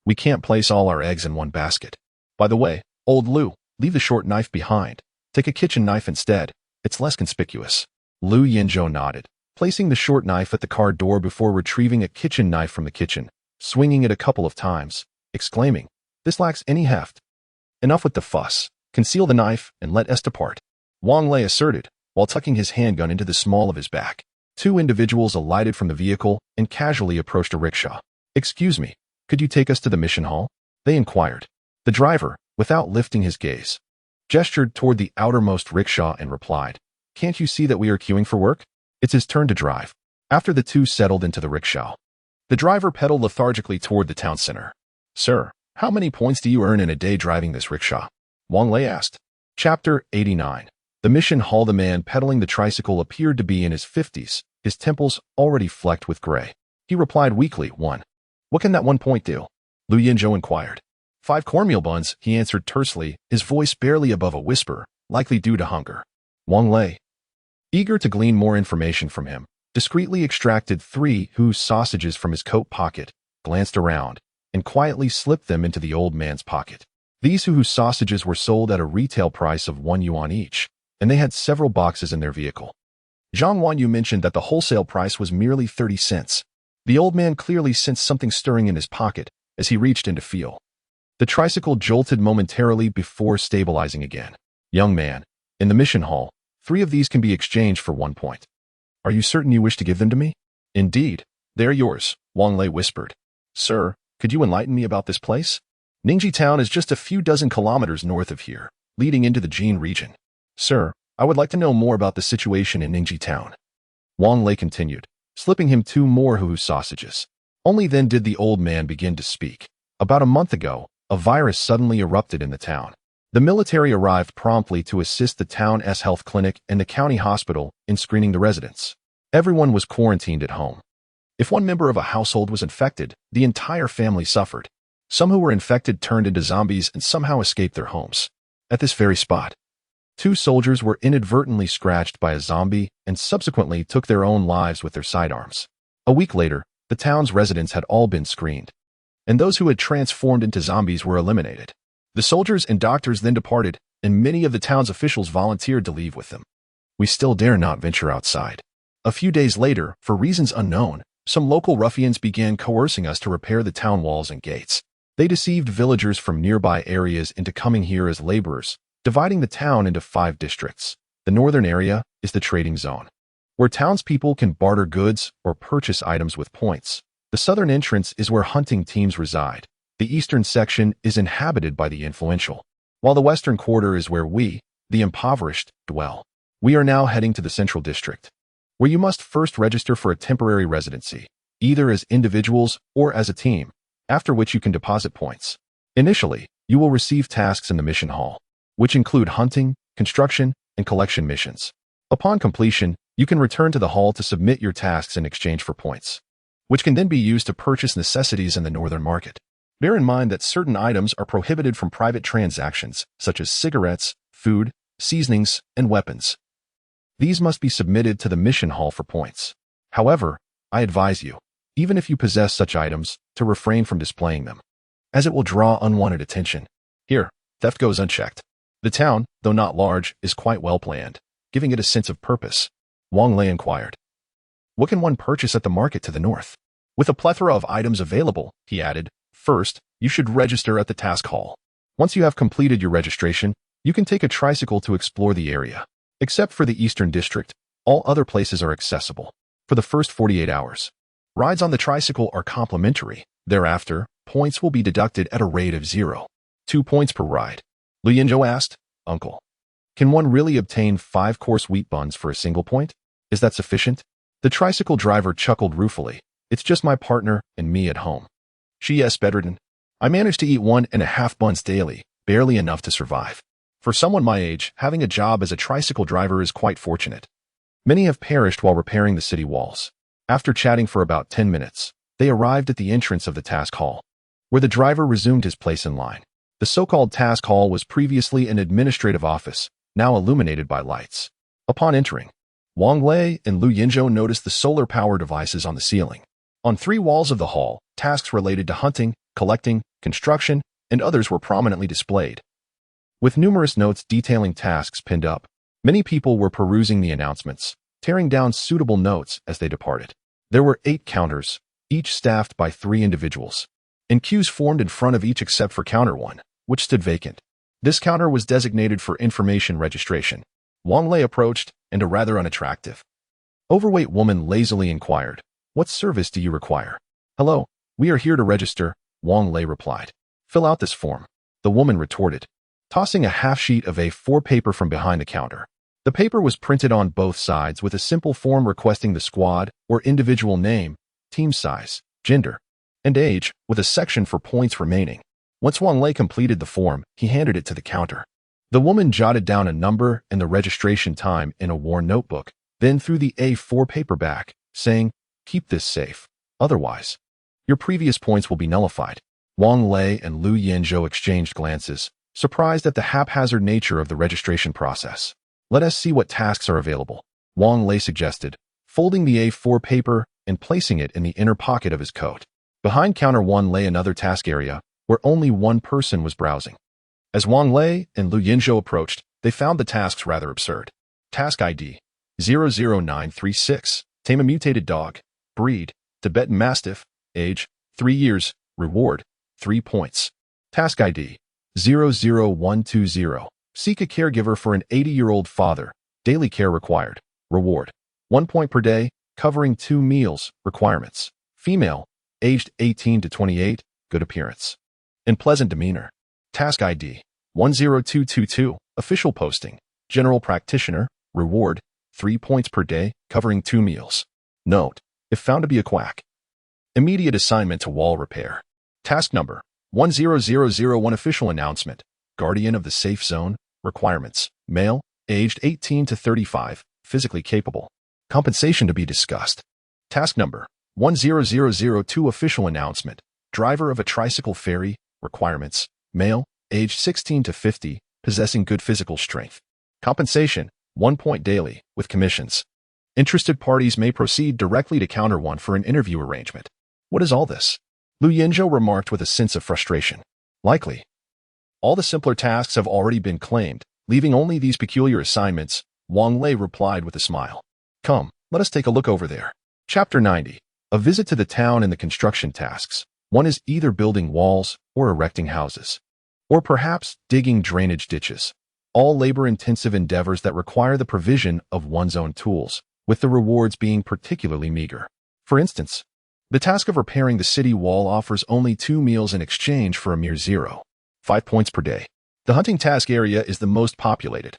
We can't place all our eggs in one basket. By the way, old Lu, leave the short knife behind. Take a kitchen knife instead. It's less conspicuous. Lu Yinzhou nodded, placing the short knife at the car door before retrieving a kitchen knife from the kitchen, swinging it a couple of times, exclaiming, "This lacks any heft. Enough with the fuss. Conceal the knife and let us depart," Wang Lei asserted, while tucking his handgun into the small of his back. Two individuals alighted from the vehicle and casually approached a rickshaw. "Excuse me, could you take us to the mission hall?" they inquired. The driver, without lifting his gaze, gestured toward the outermost rickshaw and replied, "Can't you see that we are queuing for work?" It's his turn to drive. After the two settled into the rickshaw, the driver pedaled lethargically toward the town center. "Sir, how many points do you earn in a day driving this rickshaw?" Wang Lei asked. Chapter 89. The mission hall. The man pedaling the tricycle appeared to be in his 50s, his temples already flecked with gray. He replied weakly, "One." "What can that 1 point do?" Lu Yinzhou inquired. 5 cornmeal buns, he answered tersely, his voice barely above a whisper, likely due to hunger. Wang Lei, eager to glean more information from him, discreetly extracted 3 whose sausages from his coat pocket, glanced around, and quietly slipped them into the old man's pocket. These whose sausages were sold at a retail price of 1 yuan each, and they had several boxes in their vehicle. Zhang Wanyu mentioned that the wholesale price was merely 30 cents. The old man clearly sensed something stirring in his pocket as he reached in to feel. The tricycle jolted momentarily before stabilizing again. "Young man, in the mission hall, 3 of these can be exchanged for 1 point. Are you certain you wish to give them to me?" "Indeed, they are yours," Wang Lei whispered. "Sir, could you enlighten me about this place?" "Ningji town is just a few dozen kilometers north of here, leading into the Jin region." "Sir, I would like to know more about the situation in Ningji town." Wang Lei continued, slipping him 2 more whose sausages. Only then did the old man begin to speak. About a month ago, a virus suddenly erupted in the town. The military arrived promptly to assist the town's health clinic and the county hospital in screening the residents. Everyone was quarantined at home. If one member of a household was infected, the entire family suffered. Some who were infected turned into zombies and somehow escaped their homes. At this very spot, 2 soldiers were inadvertently scratched by a zombie and subsequently took their own lives with their sidearms. A week later, the town's residents had all been screened, and those who had transformed into zombies were eliminated. The soldiers and doctors then departed, and many of the town's officials volunteered to leave with them. We still dare not venture outside. A few days later, for reasons unknown, some local ruffians began coercing us to repair the town walls and gates. They deceived villagers from nearby areas into coming here as laborers, dividing the town into 5 districts. The northern area is the trading zone, where townspeople can barter goods or purchase items with points. The southern entrance is where hunting teams reside. The eastern section is inhabited by the influential, while the western quarter is where we, the impoverished, dwell. We are now heading to the central district, where you must first register for a temporary residency, either as individuals or as a team, after which you can deposit points. Initially, you will receive tasks in the mission hall, which include hunting, construction, and collection missions. Upon completion, you can return to the hall to submit your tasks in exchange for points, which can then be used to purchase necessities in the northern market. Bear in mind that certain items are prohibited from private transactions, such as cigarettes, food, seasonings, and weapons. These must be submitted to the mission hall for points. However, I advise you, even if you possess such items, to refrain from displaying them, as it will draw unwanted attention. Here, theft goes unchecked. The town, though not large, is quite well planned, giving it a sense of purpose. Wang Lei inquired. What can one purchase at the market to the north? With a plethora of items available, he added, first, you should register at the task hall. Once you have completed your registration, you can take a tricycle to explore the area. Except for the eastern district, all other places are accessible. For the first 48 hours, rides on the tricycle are complimentary. Thereafter, points will be deducted at a rate of 0. 2 points per ride. Lu Yinzhou asked, Uncle, can one really obtain 5-course wheat buns for a single point? Is that sufficient? The tricycle driver chuckled ruefully. It's just my partner and me at home. Yes, Bedridden. I manage to eat 1.5 buns daily, barely enough to survive. For someone my age, having a job as a tricycle driver is quite fortunate. Many have perished while repairing the city walls. After chatting for about 10 minutes, they arrived at the entrance of the task hall, where the driver resumed his place in line. The so-called task hall was previously an administrative office. now illuminated by lights. Upon entering, Wang Lei and Lu Yinzhou noticed the solar power devices on the ceiling. On 3 walls of the hall, tasks related to hunting, collecting, construction, and others were prominently displayed. With numerous notes detailing tasks pinned up, many people were perusing the announcements, tearing down suitable notes as they departed. There were 8 counters, each staffed by 3 individuals, and queues formed in front of each except for counter 1, which stood vacant. This counter was designated for information registration. Wang Lei approached, and a rather unattractive, overweight woman lazily inquired, "What service do you require?" "Hello, we are here to register," Wang Lei replied. "Fill out this form," the woman retorted, tossing a half-sheet of A4 paper from behind the counter. The paper was printed on both sides with a simple form requesting the squad or individual name, team size, gender, and age, with a section for points remaining. Once Wang Lei completed the form, he handed it to the counter. The woman jotted down a number and the registration time in a worn notebook, then threw the A4 paper back, saying, "Keep this safe. Otherwise, your previous points will be nullified." Wang Lei and Lu Yinzhou exchanged glances, surprised at the haphazard nature of the registration process. "Let us see what tasks are available," Wang Lei suggested, folding the A4 paper and placing it in the inner pocket of his coat. Behind counter 1 lay another task area, where only one person was browsing. As Wang Lei and Lu Yinzhou approached, they found the tasks rather absurd. Task ID 00936. Tame a mutated dog. Breed, Tibetan Mastiff. Age, 3 years. Reward, 3 points. Task ID 00120. Seek a caregiver for an 80-year-old father. Daily care required. Reward, 1 point per day, covering 2 meals. Requirements: female, aged 18 to 28, good appearance, and pleasant demeanor. Task ID 10222. Official posting, general practitioner. Reward, 3 points per day, covering 2 meals. Note: if found to be a quack, immediate assignment to wall repair. Task number 10001. Official announcement, guardian of the safe zone. Requirements: male, aged 18 to 35, physically capable. Compensation to be discussed. Task number 10002. Official announcement, driver of a tricycle ferry. Requirements: male, aged 16 to 50, possessing good physical strength. Compensation: 1 point daily, with commissions. Interested parties may proceed directly to counter 1 for an interview arrangement. What is all this? Lu Yinzhou remarked with a sense of frustration. Likely, all the simpler tasks have already been claimed, leaving only these peculiar assignments, Wang Lei replied with a smile. Come, let us take a look over there. Chapter 90. A visit to the town and the construction tasks. One is either building walls or erecting houses, or perhaps digging drainage ditches. All labor-intensive endeavors that require the provision of one's own tools, with the rewards being particularly meager. For instance, the task of repairing the city wall offers only 2 meals in exchange for a mere 0.5 points per day. The hunting task area is the most populated,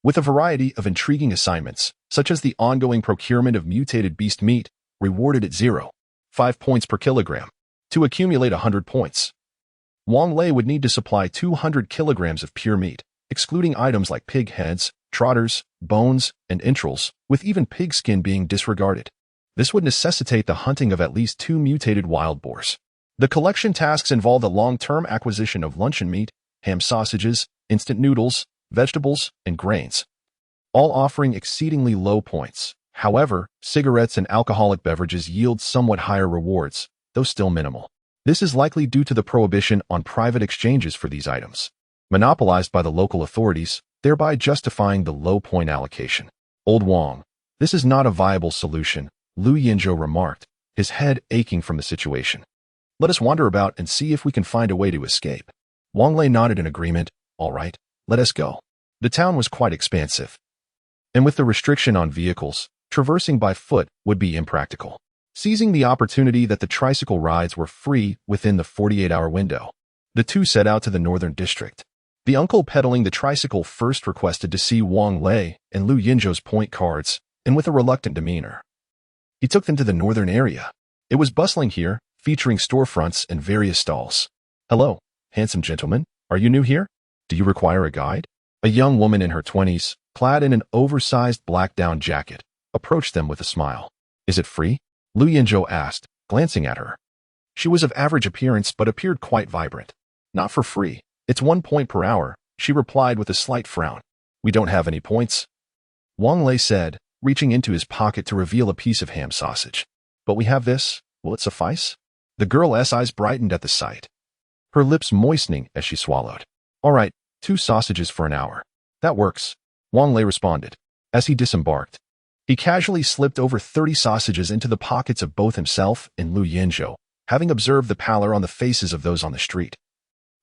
with a variety of intriguing assignments, such as the ongoing procurement of mutated beast meat, rewarded at 0.5 points per kilogram. To accumulate 100 points, Wang Lei would need to supply 200 kilograms of pure meat, excluding items like pig heads, trotters, bones, and entrails, with even pig skin being disregarded. This would necessitate the hunting of at least 2 mutated wild boars. The collection tasks involve the long-term acquisition of luncheon meat, ham sausages, instant noodles, vegetables, and grains, all offering exceedingly low points. However, cigarettes and alcoholic beverages yield somewhat higher rewards, though still minimal. This is likely due to the prohibition on private exchanges for these items, monopolized by the local authorities, thereby justifying the low point allocation. Old Wang, this is not a viable solution, Lu Yinzhou remarked, his head aching from the situation. Let us wander about and see if we can find a way to escape. Wang Lei nodded in agreement. All right, let us go. The town was quite expansive, and with the restriction on vehicles, traversing by foot would be impractical. Seizing the opportunity that the tricycle rides were free within the 48-hour window, the two set out to the northern district. The uncle pedaling the tricycle first requested to see Wang Lei and Lu Yinzhou's point cards, and with a reluctant demeanor, he took them to the northern area. It was bustling here, featuring storefronts and various stalls. Hello, handsome gentleman, are you new here? Do you require a guide? A young woman in her 20s, clad in an oversized black down jacket, approached them with a smile. Is it free? Lu Yinzhou asked, glancing at her. She was of average appearance but appeared quite vibrant. Not for free. It's 1 point per hour, she replied with a slight frown. We don't have any points, Wang Lei said, reaching into his pocket to reveal a piece of ham sausage. But we have this. Will it suffice? The girl's eyes brightened at the sight, her lips moistening as she swallowed. All right, 2 sausages for an hour. That works, Wang Lei responded. As he disembarked, he casually slipped over 30 sausages into the pockets of both himself and Lu Yinzhou, having observed the pallor on the faces of those on the street,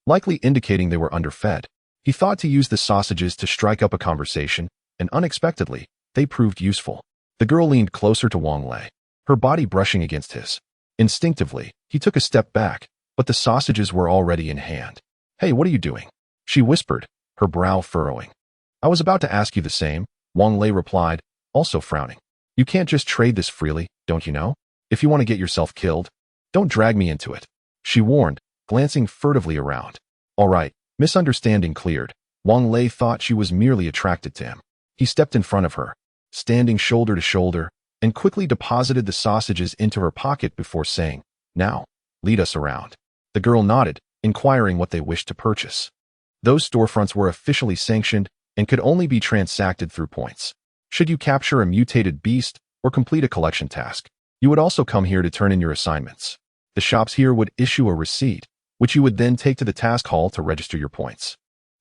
likely indicating they were underfed. He thought to use the sausages to strike up a conversation, and unexpectedly, they proved useful. The girl leaned closer to Wang Lei, her body brushing against his. Instinctively, he took a step back, but the sausages were already in hand. Hey, what are you doing? She whispered, her brow furrowing. I was about to ask you the same, Wang Lei replied, also frowning. You can't just trade this freely, don't you know? If you want to get yourself killed, don't drag me into it, she warned, glancing furtively around. All right, misunderstanding cleared. Wang Lei thought she was merely attracted to him. He stepped in front of her, standing shoulder to shoulder, and quickly deposited the sausages into her pocket before saying, Now, lead us around. The girl nodded, inquiring what they wished to purchase. Those storefronts were officially sanctioned and could only be transacted through points. Should you capture a mutated beast or complete a collection task, you would also come here to turn in your assignments. The shops here would issue a receipt, which you would then take to the task hall to register your points.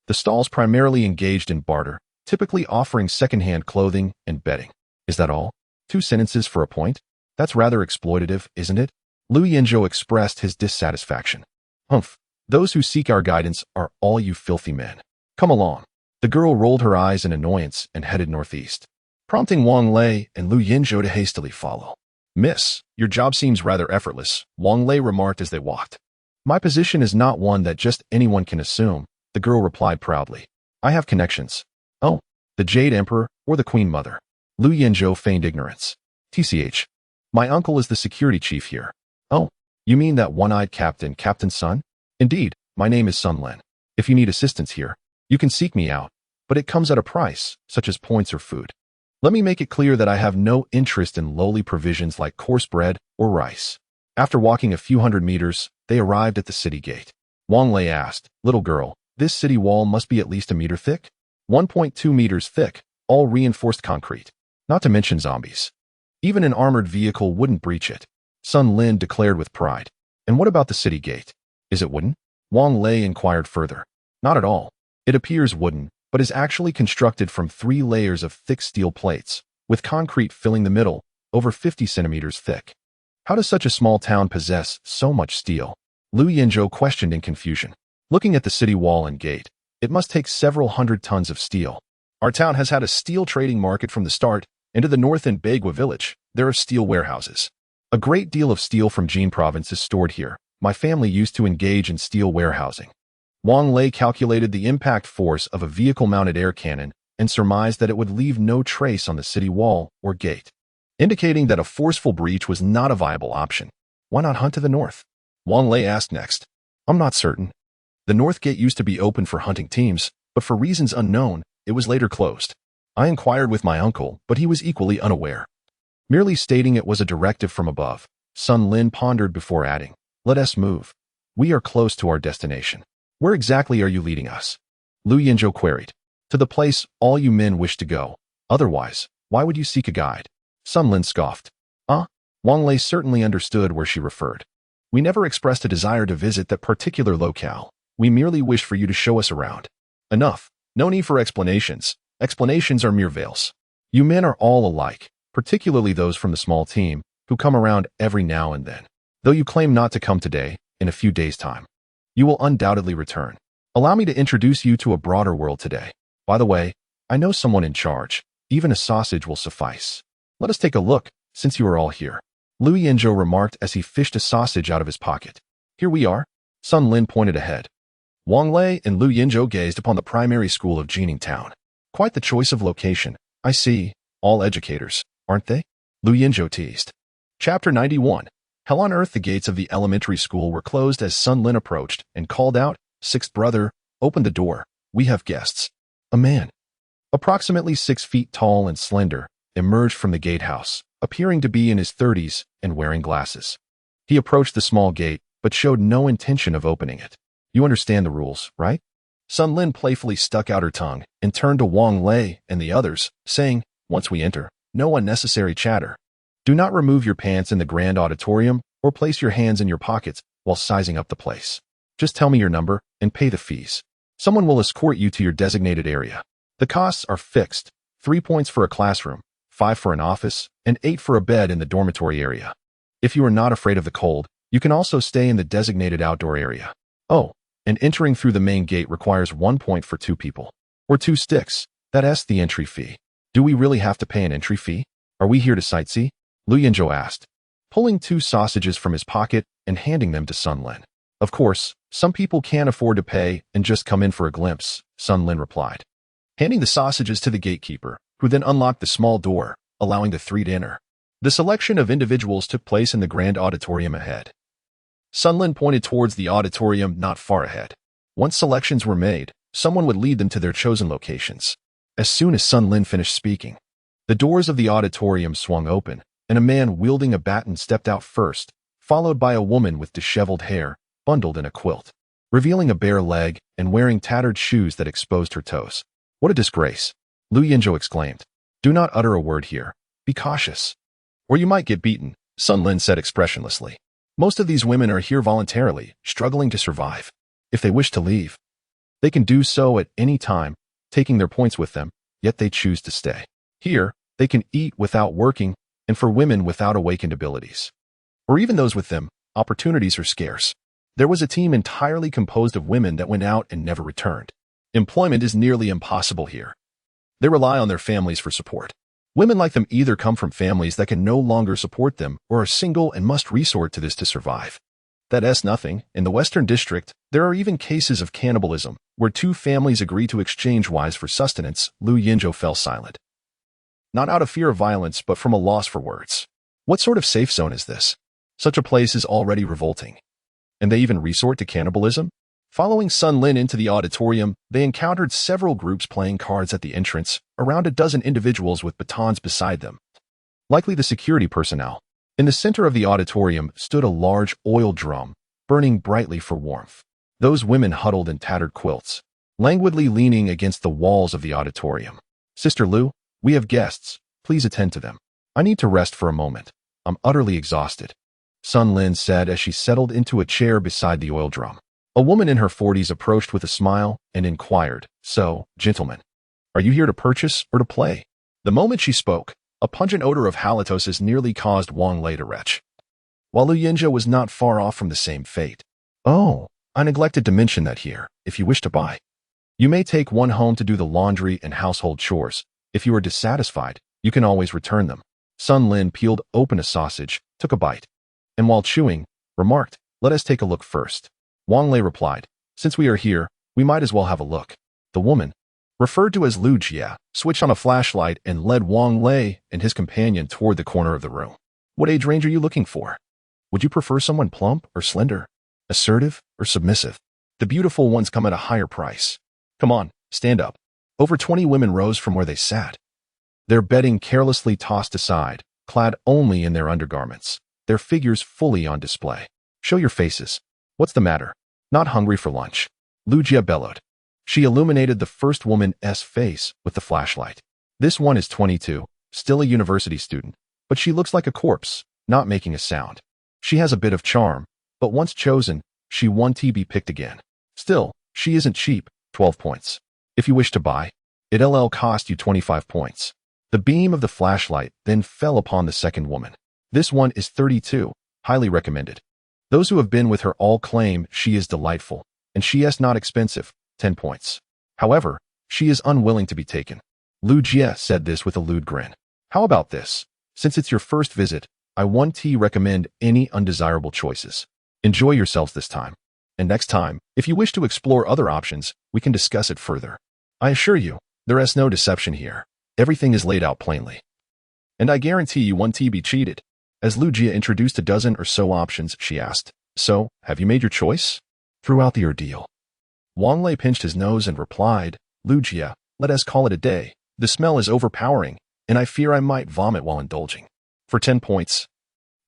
The stalls primarily engaged in barter, typically offering second-hand clothing and bedding. Is that all? 2 sentences for a point? That's rather exploitative, isn't it? Lu Yinzhou expressed his dissatisfaction. Humph, those who seek our guidance are all you filthy men. Come along. The girl rolled her eyes in annoyance and headed northeast, prompting Wang Lei and Lu Yinzhou to hastily follow. Miss, your job seems rather effortless, Wang Lei remarked as they walked. My position is not one that just anyone can assume, the girl replied proudly. I have connections. Oh, the Jade Emperor or the Queen Mother? Lu Yinzhou feigned ignorance. TCH. My uncle is the security chief here. Oh, you mean that one-eyed Captain Sun? Indeed, my name is Sun Lin. If you need assistance here, you can seek me out, but it comes at a price, such as points or food. Let me make it clear that I have no interest in lowly provisions like coarse bread or rice. After walking a few hundred meters, they arrived at the city gate. Wang Lei asked, Little girl, this city wall must be at least 1 meter thick? 1.2 meters thick, all reinforced concrete. Not to mention zombies. Even an armored vehicle wouldn't breach it, Sun Lin declared with pride. And what about the city gate? Is it wooden? Wang Lei inquired further. Not at all. It appears wooden, but is actually constructed from 3 layers of thick steel plates, with concrete filling the middle, over 50 centimeters thick. How does such a small town possess so much steel? Lu Yinzhou questioned in confusion. Looking at the city wall and gate, it must take several hundred tons of steel. Our town has had a steel trading market from the start, and to the north in Bagua village, there are steel warehouses. A great deal of steel from Jin province is stored here. My family used to engage in steel warehousing. Wang Lei calculated the impact force of a vehicle-mounted air cannon and surmised that it would leave no trace on the city wall or gate, indicating that a forceful breach was not a viable option. Why not hunt to the north? Wang Lei asked next. I'm not certain. The north gate used to be open for hunting teams, but for reasons unknown, it was later closed. I inquired with my uncle, but he was equally unaware. Merely stating it was a directive from above, Sun Lin pondered before adding, Let us move. We are close to our destination. Where exactly are you leading us? Lu Yinzhou queried. To the place all you men wish to go. Otherwise, why would you seek a guide? Sun Lin scoffed. Wang Lei certainly understood where she referred. We never expressed a desire to visit that particular locale. We merely wish for you to show us around. Enough. No need for explanations. Explanations are mere veils. You men are all alike, particularly those from the small team, who come around every now and then. Though you claim not to come today, in a few days' time, you will undoubtedly return. Allow me to introduce you to a broader world today. By the way, I know someone in charge. Even a sausage will suffice. Let us take a look, since you are all here. Lu Yinzhou remarked as he fished a sausage out of his pocket. Here we are. Sun Lin pointed ahead. Wang Lei and Lu Yinzhou gazed upon the primary school of Jining Town. Quite the choice of location. I see. All educators, aren't they? Lu Yinzhou teased. Chapter 91. Hell on Earth. The gates of the elementary school were closed as Sun Lin approached and called out, Sixth brother, open the door. We have guests. A man, approximately 6 feet tall and slender, emerged from the gatehouse, appearing to be in his 30s and wearing glasses. He approached the small gate, but showed no intention of opening it. You understand the rules, right? Sun Lin playfully stuck out her tongue and turned to Wang Lei and the others, saying, "Once we enter, no unnecessary chatter. Do not remove your pants in the grand auditorium or place your hands in your pockets while sizing up the place. Just tell me your number and pay the fees. Someone will escort you to your designated area. The costs are fixed, 3 points for a classroom, 5 for an office, and 8 for a bed in the dormitory area. If you are not afraid of the cold, you can also stay in the designated outdoor area. Oh, and entering through the main gate requires 1 point for 2 people. Or 2 sticks, that's the entry fee. Do we really have to pay an entry fee? Are we here to sightsee?" Lu Yinzhou asked, pulling 2 sausages from his pocket and handing them to Sun Lin. "Of course, some people can't afford to pay and just come in for a glimpse," Sun Lin replied, handing the sausages to the gatekeeper, who then unlocked the small door, allowing the 3 to enter. The selection of individuals took place in the grand auditorium ahead. Sun Lin pointed towards the auditorium not far ahead. Once selections were made, someone would lead them to their chosen locations. As soon as Sun Lin finished speaking, the doors of the auditorium swung open, and a man wielding a baton stepped out first, followed by a woman with disheveled hair, bundled in a quilt, revealing a bare leg and wearing tattered shoes that exposed her toes. "What a disgrace!" Lu Yinzhou exclaimed. "Do not utter a word here. Be cautious, or you might get beaten," Sun Lin said expressionlessly. "Most of these women are here voluntarily, struggling to survive. If they wish to leave, they can do so at any time, taking their points with them, yet they choose to stay. Here, they can eat without working, and for women without awakened abilities, or even those with them, opportunities are scarce. There was a team entirely composed of women that went out and never returned. Employment is nearly impossible here. They rely on their families for support. Women like them either come from families that can no longer support them or are single and must resort to this to survive. That's nothing. In the Western District, there are even cases of cannibalism, where 2 families agree to exchange wives for sustenance." Lu Yinzhou fell silent. Not out of fear of violence, but from a loss for words. What sort of safe zone is this? Such a place is already revolting. And they even resort to cannibalism? Following Sun Lin into the auditorium, they encountered several groups playing cards at the entrance, around a dozen individuals with batons beside them, likely the security personnel. In the center of the auditorium stood a large oil drum, burning brightly for warmth. Those women huddled in tattered quilts, languidly leaning against the walls of the auditorium. "Sister Lu, we have guests. Please attend to them. I need to rest for a moment. I'm utterly exhausted," Sun Lin said as she settled into a chair beside the oil drum. A woman in her 40s approached with a smile and inquired, "So, gentlemen, are you here to purchase or to play?" The moment she spoke, a pungent odor of halitosis nearly caused Wang Lei to retch, while Lu Yinzhou was not far off from the same fate. "Oh, I neglected to mention that here, if you wish to buy, you may take one home to do the laundry and household chores. If you are dissatisfied, you can always return them." Sun Lin peeled open a sausage, took a bite, and while chewing, remarked, "Let us take a look first." Wang Lei replied, "Since we are here, we might as well have a look." The woman, referred to as Lu Jia, switched on a flashlight and led Wang Lei and his companion toward the corner of the room. "What age range are you looking for? Would you prefer someone plump or slender, assertive or submissive? The beautiful ones come at a higher price. Come on, stand up." Over 20 women rose from where they sat, their bedding carelessly tossed aside, clad only in their undergarments, their figures fully on display. "Show your faces. What's the matter? Not hungry for lunch?" Lu Jia bellowed. She illuminated the first woman's face with the flashlight. "This one is 22, still a university student, but she looks like a corpse, not making a sound. She has a bit of charm, but once chosen, she won't be picked again. Still, she isn't cheap, 12 points. If you wish to buy, it'll cost you 25 points." The beam of the flashlight then fell upon the second woman. "This one is 32, highly recommended. Those who have been with her all claim she is delightful, and she is not expensive, 10 points. However, she is unwilling to be taken." Lu Jia said this with a lewd grin. "How about this? Since it's your first visit, I won't recommend any undesirable choices. Enjoy yourselves this time. And next time, if you wish to explore other options, we can discuss it further. I assure you, there is no deception here. Everything is laid out plainly. And I guarantee you won't be cheated." As Lu Jia introduced a dozen or so options, she asked, "So, have you made your choice?" Throughout the ordeal, Wang Lei pinched his nose and replied, "Lu Jia, let us call it a day. The smell is overpowering, and I fear I might vomit while indulging. For 10 points,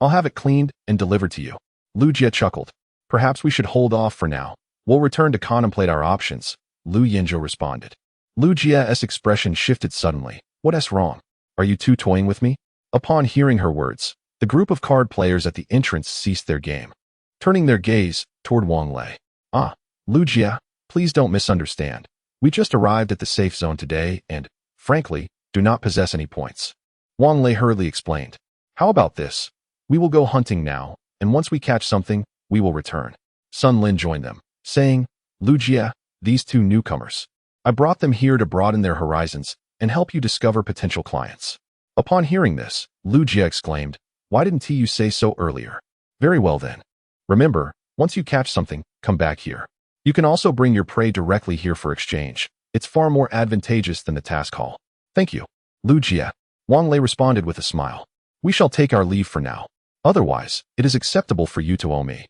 I'll have it cleaned and delivered to you." Lu Jia chuckled. "Perhaps we should hold off for now. We'll return to contemplate our options. Lu Yinzhou responded. Lu Jia's expression shifted suddenly. What's wrong? Are you two toying with me? Upon hearing her words, the group of card players at the entrance ceased their game, turning their gaze toward Wang Lei. Ah, Lu Jia, please don't misunderstand. We just arrived at the safe zone today and, frankly, do not possess any points. Wang Lei hurriedly explained. How about this? We will go hunting now, and once we catch something, we will return. Sun Lin joined them, saying, Lu Jia, these two newcomers. I brought them here to broaden their horizons and help you discover potential clients. Upon hearing this, Lu Jia exclaimed, why didn't you say so earlier? Very well then. Remember, once you catch something, come back here. You can also bring your prey directly here for exchange. It's far more advantageous than the task hall. Thank you, Lu Jia. Wang Lei responded with a smile. We shall take our leave for now. Otherwise, it is acceptable for you to owe me.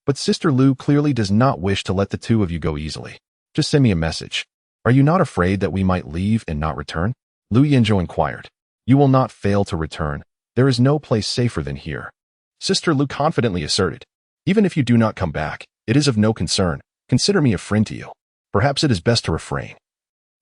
But Sister Lu clearly does not wish to let the two of you go easily. Just send me a message. Are you not afraid that we might leave and not return? Lu Yinzhou inquired. You will not fail to return. There is no place safer than here. Sister Lu confidently asserted. Even if you do not come back, it is of no concern. Consider me a friend to you. Perhaps it is best to refrain.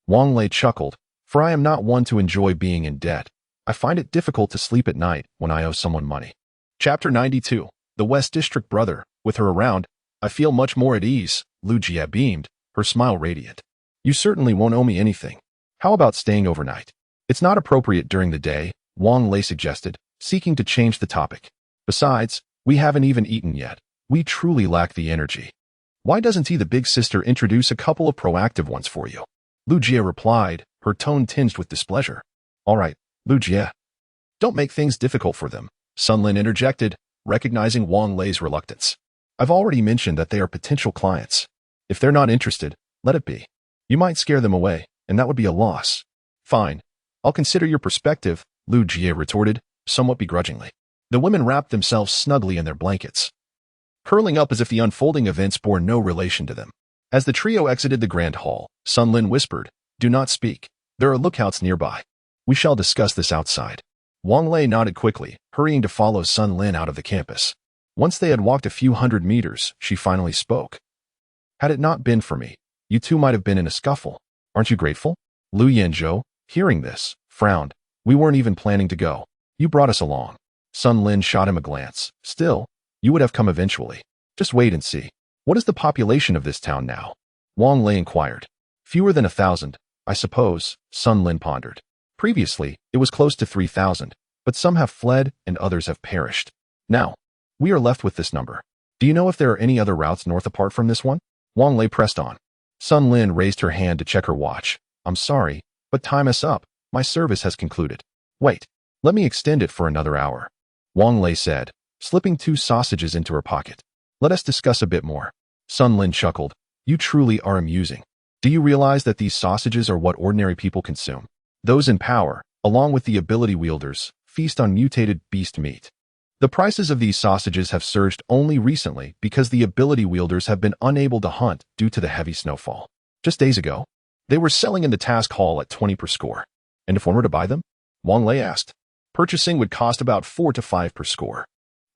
Wang Lei chuckled, for I am not one to enjoy being in debt. I find it difficult to sleep at night when I owe someone money. Chapter 92. The West District Brother. With her around, I feel much more at ease. Lu Jia beamed, her smile radiant. You certainly won't owe me anything. How about staying overnight? It's not appropriate during the day, Wang Lei suggested, seeking to change the topic. Besides, we haven't even eaten yet. We truly lack the energy. Why doesn't the big sister introduce a couple of proactive ones for you? Lu Jia replied, her tone tinged with displeasure. All right, Lu Jia. Don't make things difficult for them, Sun Lin interjected, recognizing Wang Lei's reluctance. I've already mentioned that they are potential clients. If they're not interested, let it be. You might scare them away, and that would be a loss. Fine. I'll consider your perspective, Lu Jia retorted, somewhat begrudgingly. The women wrapped themselves snugly in their blankets, curling up as if the unfolding events bore no relation to them. As the trio exited the grand hall, Sun Lin whispered, Do not speak. There are lookouts nearby. We shall discuss this outside. Wang Lei nodded quickly, hurrying to follow Sun Lin out of the campus. Once they had walked a few hundred meters, she finally spoke. Had it not been for me, you two might have been in a scuffle. Aren't you grateful? Lu Yinzhou, hearing this, frowned. We weren't even planning to go. You brought us along. Sun Lin shot him a glance. Still, you would have come eventually. Just wait and see. What is the population of this town now? Wang Lei inquired. Fewer than 1,000, I suppose, Sun Lin pondered. Previously, it was close to 3,000, but some have fled and others have perished. Now, we are left with this number. Do you know if there are any other routes north apart from this one? Wang Lei pressed on. Sun Lin raised her hand to check her watch. I'm sorry, but time is up. My service has concluded. Wait, let me extend it for another hour. Wang Lei said, slipping 2 sausages into her pocket. Let us discuss a bit more. Sun Lin chuckled. You truly are amusing. Do you realize that these sausages are what ordinary people consume? Those in power, along with the ability wielders, feast on mutated beast meat. The prices of these sausages have surged only recently because the ability wielders have been unable to hunt due to the heavy snowfall. Just days ago, they were selling in the task hall at 20 per score. And if one were to buy them? Wang Lei asked. Purchasing would cost about 4 to 5 per score.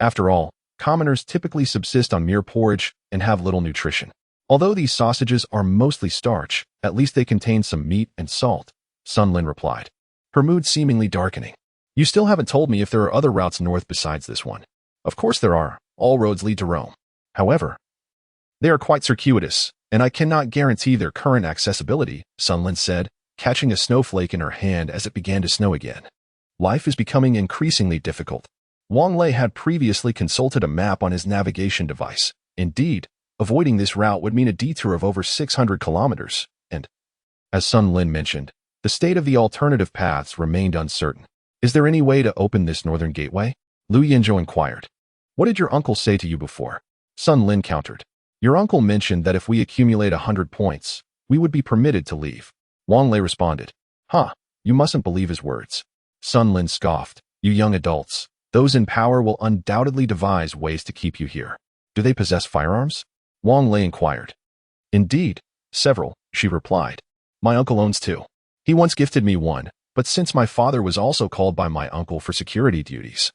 After all, commoners typically subsist on mere porridge and have little nutrition. Although these sausages are mostly starch, at least they contain some meat and salt, Sun Lin replied, her mood seemingly darkening. You still haven't told me if there are other routes north besides this one. Of course there are. All roads lead to Rome. However, they are quite circuitous, and I cannot guarantee their current accessibility, Sun Lin said, catching a snowflake in her hand as it began to snow again. Life is becoming increasingly difficult. Wang Lei had previously consulted a map on his navigation device. Indeed, avoiding this route would mean a detour of over 600 kilometers, and, as Sun Lin mentioned, the state of the alternative paths remained uncertain. Is there any way to open this northern gateway? Lu Yinzhou inquired. What did your uncle say to you before? Sun Lin countered. Your uncle mentioned that if we accumulate 100 points, we would be permitted to leave. Wang Lei responded. You mustn't believe his words. Sun Lin scoffed. You young adults, those in power will undoubtedly devise ways to keep you here. Do they possess firearms? Wang Lei inquired. Indeed, several, she replied. My uncle owns 2. He once gifted me one, but since my father was also called by my uncle for security duties,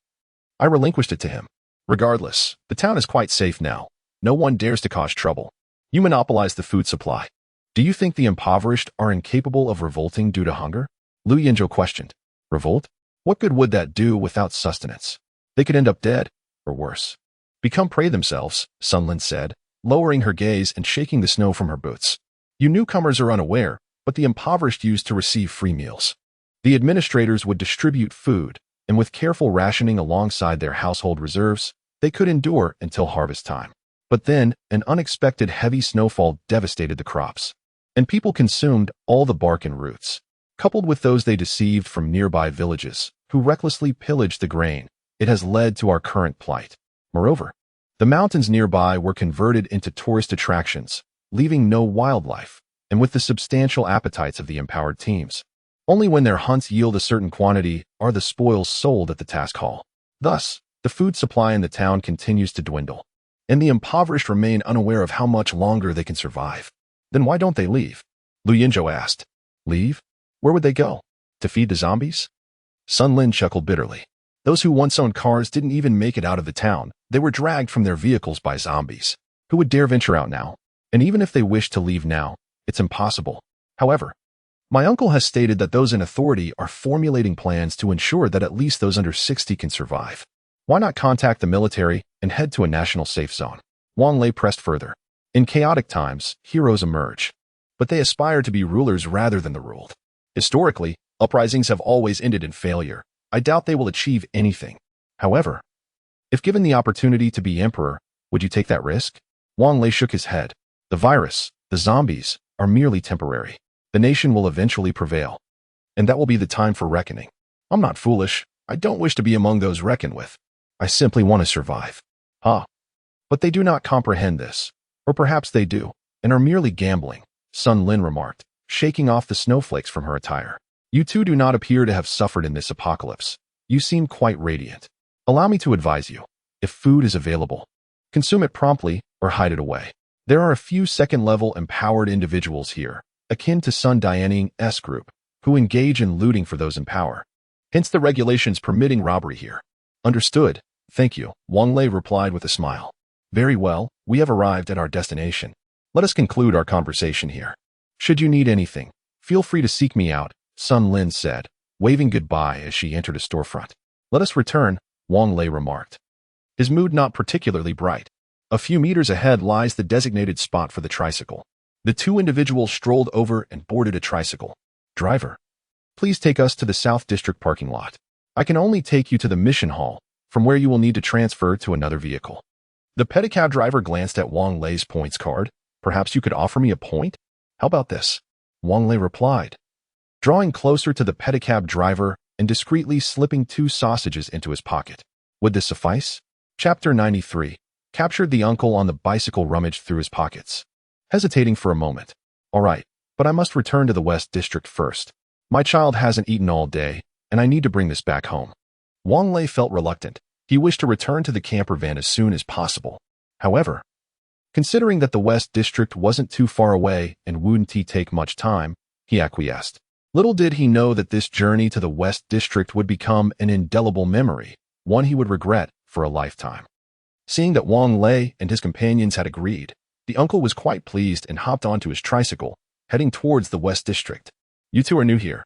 I relinquished it to him. Regardless, the town is quite safe now. No one dares to cause trouble. You monopolize the food supply. Do you think the impoverished are incapable of revolting due to hunger? Lu Yinzhou questioned. Revolt? What good would that do without sustenance? They could end up dead, or worse. Become prey themselves, Sun Lin said, lowering her gaze and shaking the snow from her boots. You newcomers are unaware, but the impoverished used to receive free meals. The administrators would distribute food, and with careful rationing alongside their household reserves, they could endure until harvest time. But then, an unexpected heavy snowfall devastated the crops, and people consumed all the bark and roots. Coupled with those they deceived from nearby villages, who recklessly pillaged the grain, it has led to our current plight. Moreover, the mountains nearby were converted into tourist attractions, leaving no wildlife, and with the substantial appetites of the empowered teams. Only when their hunts yield a certain quantity are the spoils sold at the task hall. Thus, the food supply in the town continues to dwindle, and the impoverished remain unaware of how much longer they can survive. Then why don't they leave? Lu Yinzhou asked. Leave? Where would they go? To feed the zombies? Sun Lin chuckled bitterly. Those who once owned cars didn't even make it out of the town. They were dragged from their vehicles by zombies. Who would dare venture out now? And even if they wish to leave now, it's impossible. However, my uncle has stated that those in authority are formulating plans to ensure that at least those under 60 can survive. Why not contact the military and head to a national safe zone? Wang Lei pressed further. In chaotic times, heroes emerge, but they aspire to be rulers rather than the ruled. Historically, uprisings have always ended in failure. I doubt they will achieve anything. However, if given the opportunity to be emperor, would you take that risk? Wang Lei shook his head. The virus, the zombies, are merely temporary. The nation will eventually prevail, and that will be the time for reckoning. I'm not foolish. I don't wish to be among those reckoned with. I simply want to survive. But they do not comprehend this. Or perhaps they do, and are merely gambling, Sun Lin remarked, shaking off the snowflakes from her attire. You two do not appear to have suffered in this apocalypse. You seem quite radiant. Allow me to advise you. If food is available, consume it promptly or hide it away. There are a few second-level empowered individuals here, akin to Sun Dianing's group, who engage in looting for those in power. Hence the regulations permitting robbery here. Understood. Thank you, Wang Lei replied with a smile. Very well, we have arrived at our destination. Let us conclude our conversation here. Should you need anything, feel free to seek me out, Sun Lin said, waving goodbye as she entered a storefront. Let us return, Wang Lei remarked, his mood not particularly bright. A few meters ahead lies the designated spot for the tricycle. The two individuals strolled over and boarded a tricycle. Driver, please take us to the South District parking lot. I can only take you to the mission hall, from where you will need to transfer to another vehicle. The pedicab driver glanced at Wang Lei's points card. Perhaps you could offer me a point? How about this? Wang Lei replied, drawing closer to the pedicab driver and discreetly slipping 2 sausages into his pocket. Would this suffice? Chapter 93. Captured the uncle on the bicycle rummaged through his pockets. Hesitating for a moment. All right, but I must return to the West District first. My child hasn't eaten all day, and I need to bring this back home. Wang Lei felt reluctant. He wished to return to the camper van as soon as possible. However, considering that the West District wasn't too far away and wouldn't take much time, he acquiesced. Little did he know that this journey to the West District would become an indelible memory, one he would regret for a lifetime. Seeing that Wang Lei and his companions had agreed, the uncle was quite pleased and hopped onto his tricycle, heading towards the West District. You two are new here,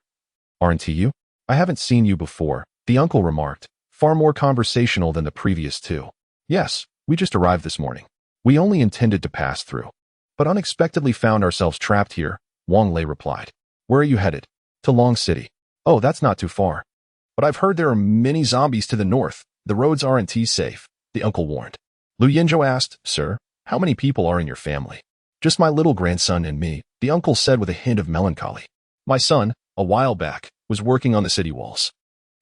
aren't you? I haven't seen you before, the uncle remarked, far more conversational than the previous two. Yes, we just arrived this morning. We only intended to pass through, but unexpectedly found ourselves trapped here, Wang Lei replied. Where are you headed? To Long City. Oh, that's not too far. But I've heard there are many zombies to the north. The roads aren't safe, the uncle warned. Lu Yinzhou asked, Sir, how many people are in your family? Just my little grandson and me, the uncle said with a hint of melancholy. My son, a while back, was working on the city walls.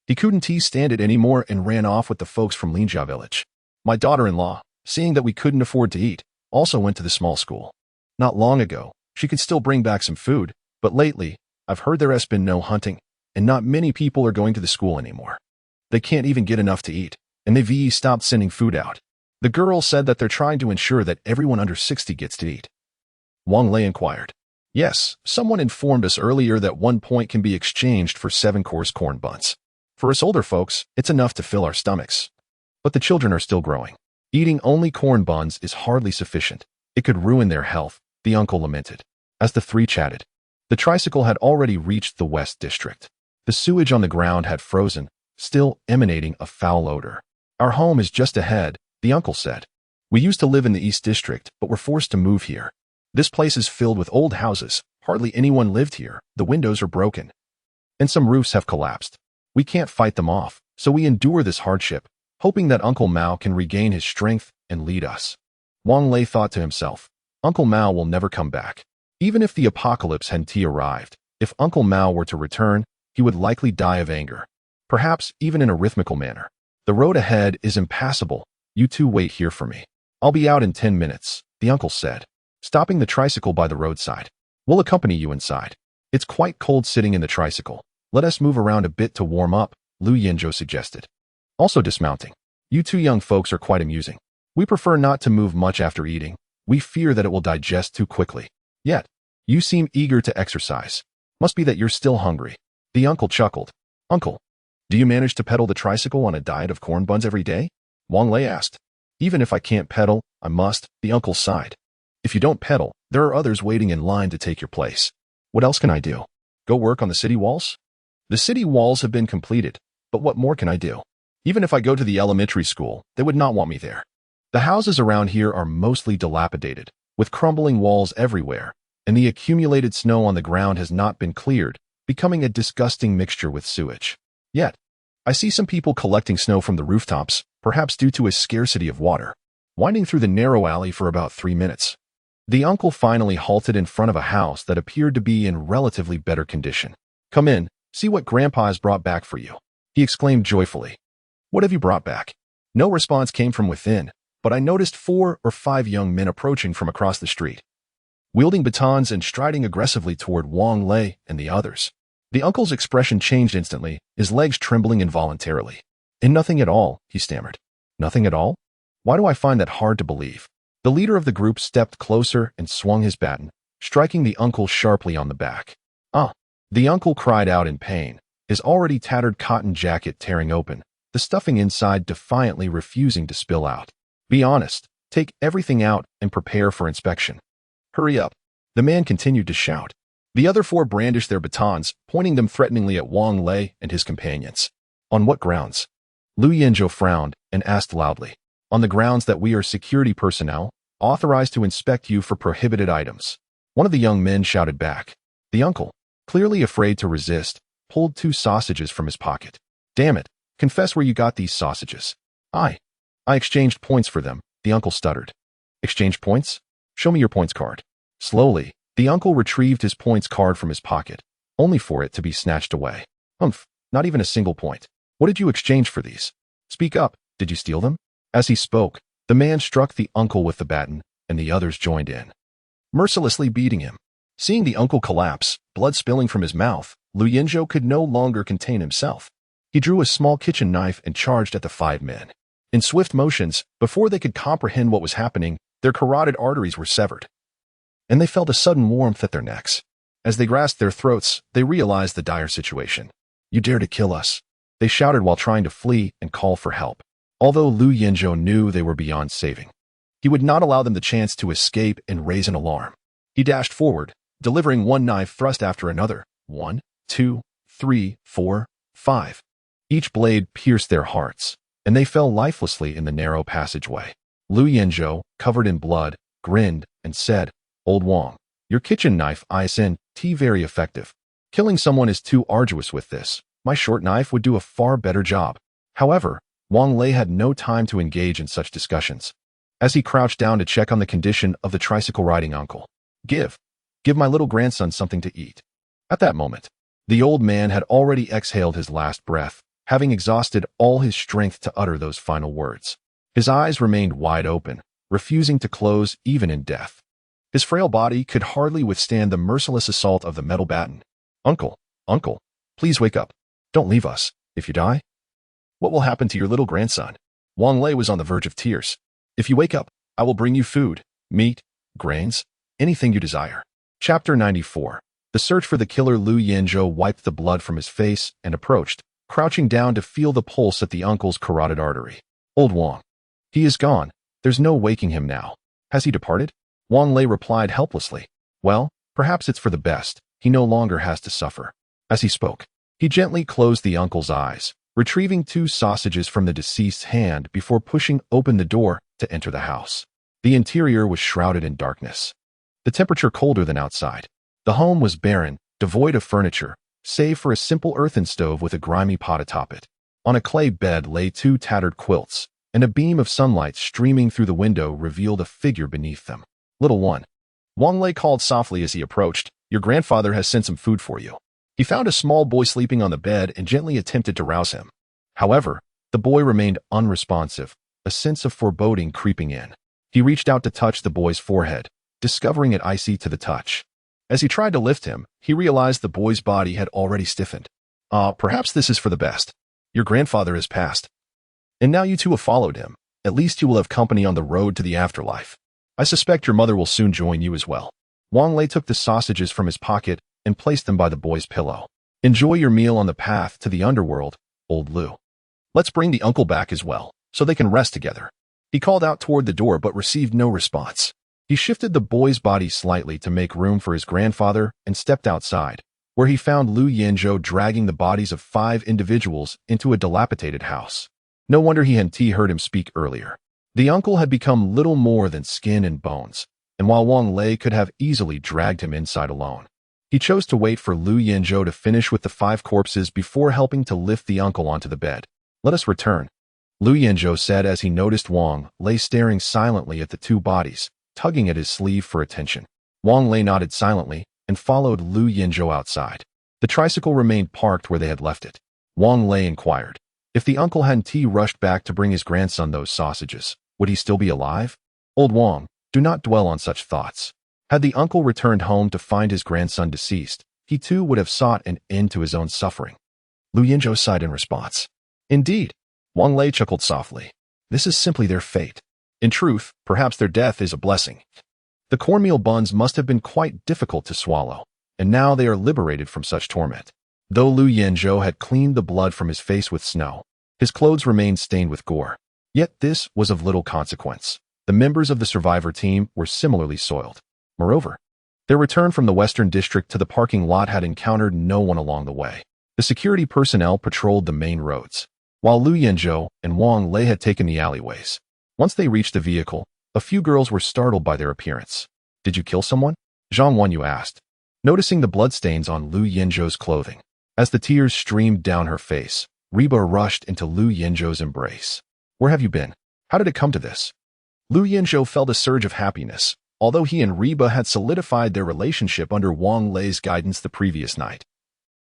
He couldn't stand it anymore and ran off with the folks from Linjia village. My daughter-in-law, seeing that we couldn't afford to eat, also went to the small school. Not long ago, she could still bring back some food, but lately, I've heard there has been no hunting, and not many people are going to the school anymore. They can't even get enough to eat, and they've stopped sending food out. The girl said that they're trying to ensure that everyone under 60 gets to eat. Wang Lei inquired. Yes, someone informed us earlier that 1 point can be exchanged for 7-course corn buns. For us older folks, it's enough to fill our stomachs. But the children are still growing. Eating only corn buns is hardly sufficient. It could ruin their health, the uncle lamented. As the three chatted, the tricycle had already reached the West District. The sewage on the ground had frozen, still emanating a foul odor. Our home is just ahead, the uncle said. We used to live in the East District, but were forced to move here. This place is filled with old houses. Hardly anyone lived here. The windows are broken, and some roofs have collapsed. We can't fight them off, so we endure this hardship, hoping that Uncle Mao can regain his strength and lead us. Wang Lei thought to himself, Uncle Mao will never come back. Even if the apocalypse hadn't arrived, if Uncle Mao were to return, he would likely die of anger. Perhaps even in a rhythmical manner. The road ahead is impassable. You two wait here for me. I'll be out in 10 minutes, the uncle said, stopping the tricycle by the roadside. We'll accompany you inside. It's quite cold sitting in the tricycle. Let us move around a bit to warm up, Lu Yinzhou suggested. Also dismounting. You two young folks are quite amusing. We prefer not to move much after eating. We fear that it will digest too quickly. Yet, you seem eager to exercise. Must be that you're still hungry. The uncle chuckled. Uncle, do you manage to pedal the tricycle on a diet of corn buns every day? Wang Lei asked. Even if I can't pedal, I must, the uncle sighed. If you don't pedal, there are others waiting in line to take your place. What else can I do? Go work on the city walls? The city walls have been completed, but what more can I do? Even if I go to the elementary school, they would not want me there. The houses around here are mostly dilapidated, with crumbling walls everywhere, and the accumulated snow on the ground has not been cleared, becoming a disgusting mixture with sewage. Yet, I see some people collecting snow from the rooftops, perhaps due to a scarcity of water, winding through the narrow alley for about 3 minutes. The uncle finally halted in front of a house that appeared to be in relatively better condition. Come in, see what Grandpa has brought back for you, he exclaimed joyfully. What have you brought back? No response came from within, but I noticed 4 or 5 young men approaching from across the street, wielding batons and striding aggressively toward Wang Lei and the others. The uncle's expression changed instantly, his legs trembling involuntarily. And nothing at all, he stammered. Nothing at all? Why do I find that hard to believe? The leader of the group stepped closer and swung his baton, striking the uncle sharply on the back. Ah! The uncle cried out in pain, his already tattered cotton jacket tearing open, the stuffing inside defiantly refusing to spill out. Be honest, take everything out and prepare for inspection. Hurry up, the man continued to shout. The other 4 brandished their batons, pointing them threateningly at Wang Lei and his companions. On what grounds? Lu Yinzhou frowned and asked loudly. On the grounds that we are security personnel, authorized to inspect you for prohibited items. One of the young men shouted back. The uncle, clearly afraid to resist, pulled 2 sausages from his pocket. Damn it, confess where you got these sausages. I exchanged points for them, the uncle stuttered. Exchange points? Show me your points card. Slowly, the uncle retrieved his points card from his pocket, only for it to be snatched away. Humph, not even a single point. What did you exchange for these? Speak up, did you steal them? As he spoke, the man struck the uncle with the baton, and the others joined in, mercilessly beating him. Seeing the uncle collapse, blood spilling from his mouth, Lu Yinzhou could no longer contain himself. He drew a small kitchen knife and charged at the 5 men. In swift motions, before they could comprehend what was happening, their carotid arteries were severed, and they felt a sudden warmth at their necks. As they grasped their throats, they realized the dire situation. You dare to kill us, they shouted while trying to flee and call for help. Although Lu Yinzhou knew they were beyond saving, he would not allow them the chance to escape and raise an alarm. He dashed forward, delivering one knife thrust after another. 1, 2, 3, 4, 5. Each blade pierced their hearts, and they fell lifelessly in the narrow passageway. Lu Yinzhou, covered in blood, grinned and said, Old Wang, your kitchen knife isn't very effective. Killing someone is too arduous with this. My short knife would do a far better job. However, Wang Lei had no time to engage in such discussions. As he crouched down to check on the condition of the tricycle-riding uncle. Give my little grandson something to eat. At that moment, the old man had already exhaled his last breath, having exhausted all his strength to utter those final words. His eyes remained wide open, refusing to close even in death. His frail body could hardly withstand the merciless assault of the metal baton. Uncle, please wake up. Don't leave us. If you die, what will happen to your little grandson? Wang Lei was on the verge of tears. If you wake up, I will bring you food, meat, grains, anything you desire. Chapter 94. The search for the killer. Lu Yinzhou wiped the blood from his face and approached, crouching down to feel the pulse at the uncle's carotid artery. Old Wang. He is gone. There's no waking him now. Has he departed? Wang Lei replied helplessly. Well, Perhaps it's for the best. He no longer has to suffer. As he spoke, he gently closed the uncle's eyes, retrieving 2 sausages from the deceased's hand before pushing open the door to enter the house. The interior was shrouded in darkness, the temperature colder than outside. The home was barren, devoid of furniture, save for a simple earthen stove with a grimy pot atop it. On a clay bed lay 2 tattered quilts, and a beam of sunlight streaming through the window revealed a figure beneath them. "Little one," Wang Lei called softly as he approached, "your grandfather has sent some food for you." He found a small boy sleeping on the bed and gently attempted to rouse him. However, the boy remained unresponsive, a sense of foreboding creeping in. He reached out to touch the boy's forehead, discovering it icy to the touch. As he tried to lift him, he realized the boy's body had already stiffened. Perhaps this is for the best. Your grandfather has passed. And now you two have followed him. At least you will have company on the road to the afterlife. I suspect your mother will soon join you as well." Wang Lei took the sausages from his pocket and placed them by the boy's pillow. "Enjoy your meal on the path to the underworld, old Lu. Let's bring the uncle back as well, so they can rest together." He called out toward the door but received no response. He shifted the boy's body slightly to make room for his grandfather and stepped outside, where he found Lu Yanzhou dragging the bodies of 5 individuals into a dilapidated house. No wonder he hadn't heard him speak earlier. The uncle had become little more than skin and bones, and while Wang Lei could have easily dragged him inside alone, he chose to wait for Lu Yanzhou to finish with the 5 corpses before helping to lift the uncle onto the bed. "Let us return," Lu Yanzhou said as he noticed Wang Lei staring silently at the 2 bodies, tugging at his sleeve for attention. Wang Lei nodded silently and followed Lu Yanzhou outside. The tricycle remained parked where they had left it. Wang Lei inquired, if the uncle hadn't rushed back to bring his grandson those sausages, would he still be alive? "Old Wang, do not dwell on such thoughts. Had the uncle returned home to find his grandson deceased, he too would have sought an end to his own suffering." Lu Yanzhou sighed in response. "Indeed," Wang Lei chuckled softly. "This is simply their fate. In truth, perhaps their death is a blessing. The cornmeal buns must have been quite difficult to swallow, and now they are liberated from such torment." Though Lu Yanzhou had cleaned the blood from his face with snow, his clothes remained stained with gore. Yet this was of little consequence. The members of the survivor team were similarly soiled. Moreover, their return from the Western District to the parking lot had encountered no one along the way. The security personnel patrolled the main roads, while Lu Yanzhou and Wang Lei had taken the alleyways. Once they reached the vehicle, a few girls were startled by their appearance. "Did you kill someone?" Zhang Wanyu asked, noticing the bloodstains on Lu Yanzhou's clothing. As the tears streamed down her face, Reba rushed into Lu Yanzhou's embrace. "Where have you been? How did it come to this?" Lu Yanzhou felt a surge of happiness, although he and Reba had solidified their relationship under Wang Lei's guidance the previous night.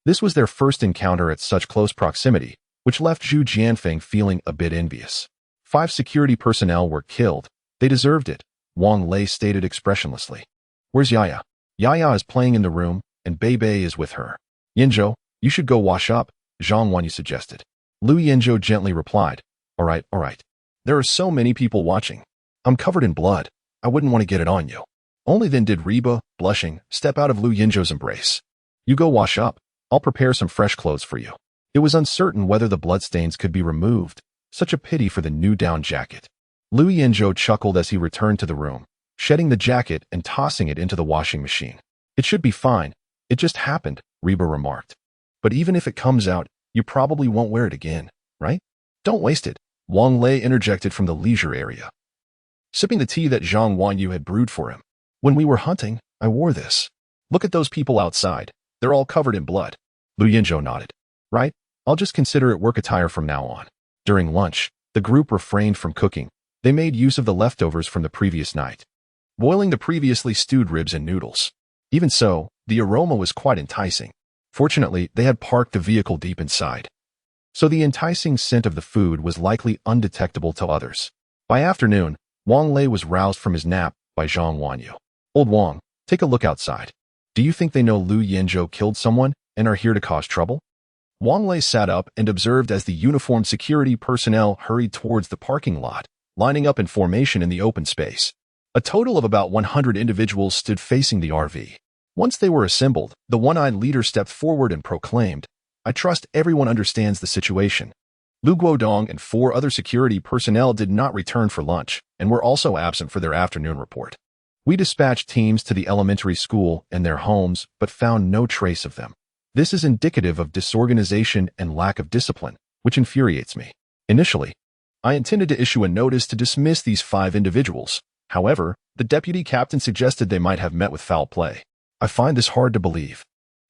This was their first encounter at such close proximity, which left Zhu Jianfeng feeling a bit envious. 5 security personnel were killed. They deserved it, Wang Lei stated expressionlessly. "Where's Yaya?" "Yaya is playing in the room, and Bei is with her." "Yanzhou, you should go wash up," Zhang Wanyu suggested. Lu Yanzhou gently replied, All right. There are so many people watching. I'm covered in blood. I wouldn't want to get it on you." Only then did Reba, blushing, step out of Lu Yanzhou's embrace. "You go wash up. I'll prepare some fresh clothes for you." It was uncertain whether the bloodstains could be removed. Such a pity for the new down jacket. Lu Yanzhou chuckled as he returned to the room, shedding the jacket and tossing it into the washing machine. "It should be fine. It just happened," Reba remarked. "But even if it comes out, you probably won't wear it again, right? Don't waste it," Wang Lei interjected from the leisure area, sipping the tea that Zhang Wanyu had brewed for him. "When we were hunting, I wore this. Look at those people outside. They're all covered in blood." Lu Yanzhou nodded. "Right, I'll just consider it work attire from now on." During lunch, the group refrained from cooking. They made use of the leftovers from the previous night, boiling the previously stewed ribs and noodles. Even so, the aroma was quite enticing. Fortunately, they had parked the vehicle deep inside, so the enticing scent of the food was likely undetectable to others. By afternoon, Wang Lei was roused from his nap by Zhang Wanyu. "Old Wang, take a look outside. Do you think they know Lu Yanzhou killed someone and are here to cause trouble?" Wang Lei sat up and observed as the uniformed security personnel hurried towards the parking lot, lining up in formation in the open space. A total of about 100 individuals stood facing the RV. Once they were assembled, the one-eyed leader stepped forward and proclaimed, "I trust everyone understands the situation." Lu Guodong and 4 other security personnel did not return for lunch and were also absent for their afternoon report. We dispatched teams to the elementary school and their homes, but found no trace of them. This is indicative of disorganization and lack of discipline, which infuriates me. Initially, I intended to issue a notice to dismiss these 5 individuals. However, the deputy captain suggested they might have met with foul play. I find this hard to believe.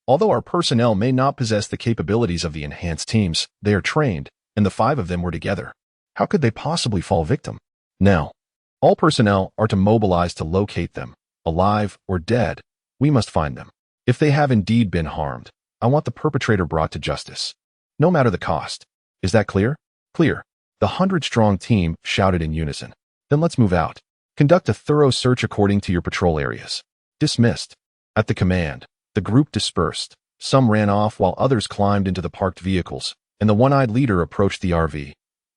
Although our personnel may not possess the capabilities of the enhanced teams, they are trained, and the 5 of them were together. How could they possibly fall victim? Now, all personnel are to mobilize to locate them, alive or dead. We must find them. If they have indeed been harmed, I want the perpetrator brought to justice, no matter the cost. Is that clear? Clear. The 100-strong team shouted in unison. Then let's move out. Conduct a thorough search according to your patrol areas. Dismissed. At the command, the group dispersed. Some ran off while others climbed into the parked vehicles, and the one-eyed leader approached the RV.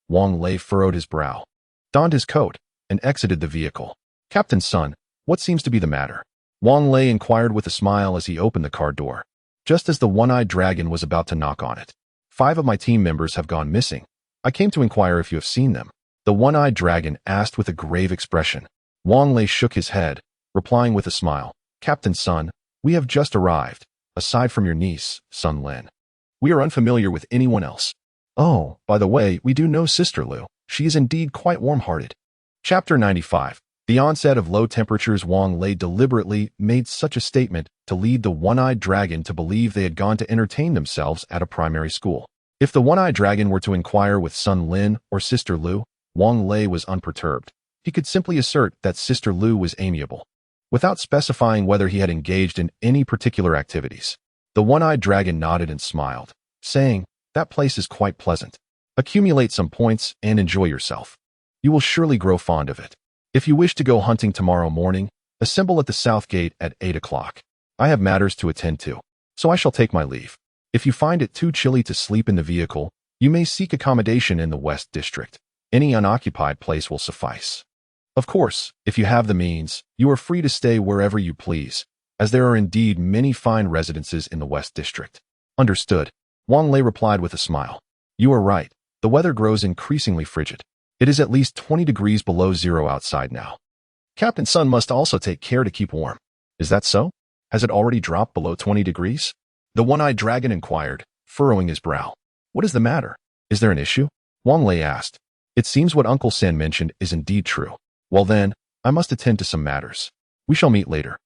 Wang Lei furrowed his brow, donned his coat, and exited the vehicle. Captain Sun, what seems to be the matter? Wang Lei inquired with a smile as he opened the car door. Just as the one-eyed dragon was about to knock on it. 5 of my team members have gone missing. I came to inquire if you have seen them. The one-eyed dragon asked with a grave expression. Wang Lei shook his head, replying with a smile. Captain Sun, we have just arrived, aside from your niece, Sun Lin. We are unfamiliar with anyone else. Oh, by the way, we do know Sister Lu. She is indeed quite warm-hearted. Chapter 95. The onset of low temperatures. Wang Lei deliberately made such a statement to lead the one-eyed dragon to believe they had gone to entertain themselves at a primary school. If the one-eyed dragon were to inquire with Sun Lin or Sister Lu, Wang Lei was unperturbed. He could simply assert that Sister Lu was amiable, without specifying whether he had engaged in any particular activities. The one-eyed dragon nodded and smiled, saying, that place is quite pleasant. Accumulate some points and enjoy yourself. You will surely grow fond of it. If you wish to go hunting tomorrow morning, assemble at the south gate at 8 o'clock. I have matters to attend to, so I shall take my leave. If you find it too chilly to sleep in the vehicle, you may seek accommodation in the West District. Any unoccupied place will suffice. Of course, if you have the means, you are free to stay wherever you please, as there are indeed many fine residences in the West District. Understood. Wang Lei replied with a smile. You are right. The weather grows increasingly frigid. It is at least 20 degrees below zero outside now. Captain Sun must also take care to keep warm. Is that so? Has it already dropped below 20 degrees? The one-eyed dragon inquired, furrowing his brow. What is the matter? Is there an issue? Wang Lei asked. It seems what Uncle Sen mentioned is indeed true. Well then, I must attend to some matters. We shall meet later.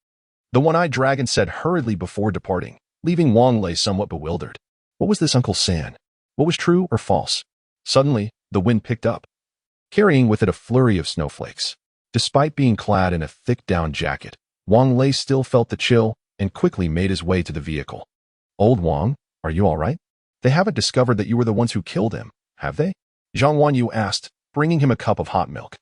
The one-eyed dragon said hurriedly before departing, leaving Wang Lei somewhat bewildered. What was this Uncle Sen? What was true or false? Suddenly, the wind picked up, carrying with it a flurry of snowflakes. Despite being clad in a thick down jacket, Wang Lei still felt the chill and quickly made his way to the vehicle. Old Wang, are you all right? They haven't discovered that you were the ones who killed him, have they? Zhang Wanyu asked, bringing him a cup of hot milk.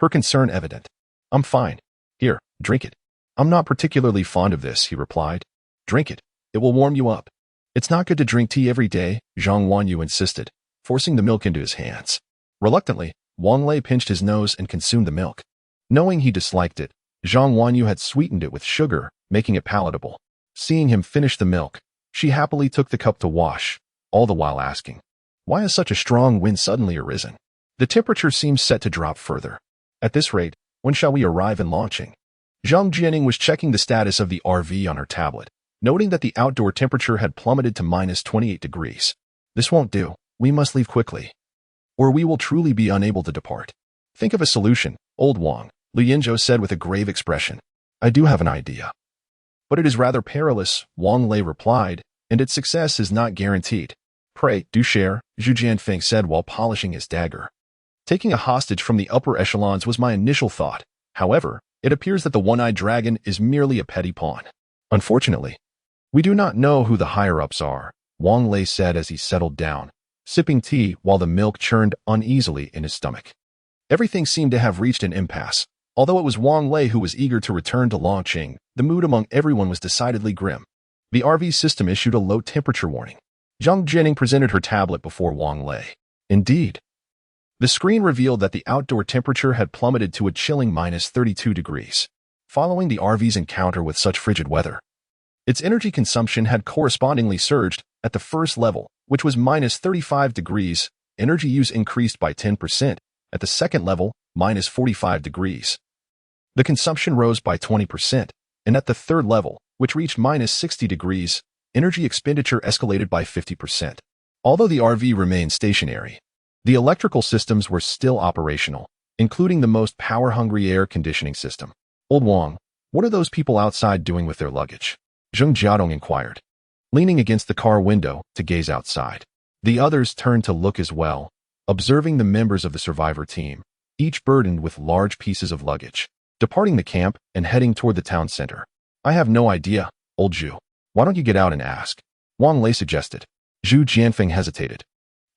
Her concern evident. I'm fine. Here, drink it. I'm not particularly fond of this, he replied. Drink it. It will warm you up. It's not good to drink tea every day, Zhang Wanyu insisted, forcing the milk into his hands. Reluctantly, Wang Lei pinched his nose and consumed the milk. Knowing he disliked it, Zhang Wanyu had sweetened it with sugar, making it palatable. Seeing him finish the milk, she happily took the cup to wash, all the while asking, why has such a strong wind suddenly arisen? The temperature seems set to drop further. At this rate, when shall we arrive in launching? Zhang Jianing was checking the status of the RV on her tablet, noting that the outdoor temperature had plummeted to minus 28 degrees. This won't do. We must leave quickly, or we will truly be unable to depart. Think of a solution, old Wang, Liu Yinzhou said with a grave expression. I do have an idea. But it is rather perilous, Wang Lei replied, and its success is not guaranteed. Pray, do share, Zhu Jianfeng said while polishing his dagger. Taking a hostage from the upper echelons was my initial thought. However, it appears that the one-eyed dragon is merely a petty pawn. Unfortunately, we do not know who the higher-ups are, Wang Lei said as he settled down, sipping tea while the milk churned uneasily in his stomach. Everything seemed to have reached an impasse. Although it was Wang Lei who was eager to return to Longqing, the mood among everyone was decidedly grim. The RV system issued a low-temperature warning. Zhang Jianing presented her tablet before Wang Lei. Indeed, the screen revealed that the outdoor temperature had plummeted to a chilling minus 32 degrees. Following the RV's encounter with such frigid weather, its energy consumption had correspondingly surged. At the first level, which was minus 35 degrees, energy use increased by 10%. At the second level, minus 45 degrees. The consumption rose by 20%, and at the third level, which reached minus 60 degrees, energy expenditure escalated by 50%. Although the RV remained stationary, the electrical systems were still operational, including the most power-hungry air conditioning system. Old Wang, what are those people outside doing with their luggage? Zheng Jiadong inquired, leaning against the car window to gaze outside. The others turned to look as well, observing the members of the survivor team, each burdened with large pieces of luggage, departing the camp and heading toward the town center. I have no idea, old Zhu. Why don't you get out and ask? Wang Lei suggested. Zhu Jianfeng hesitated,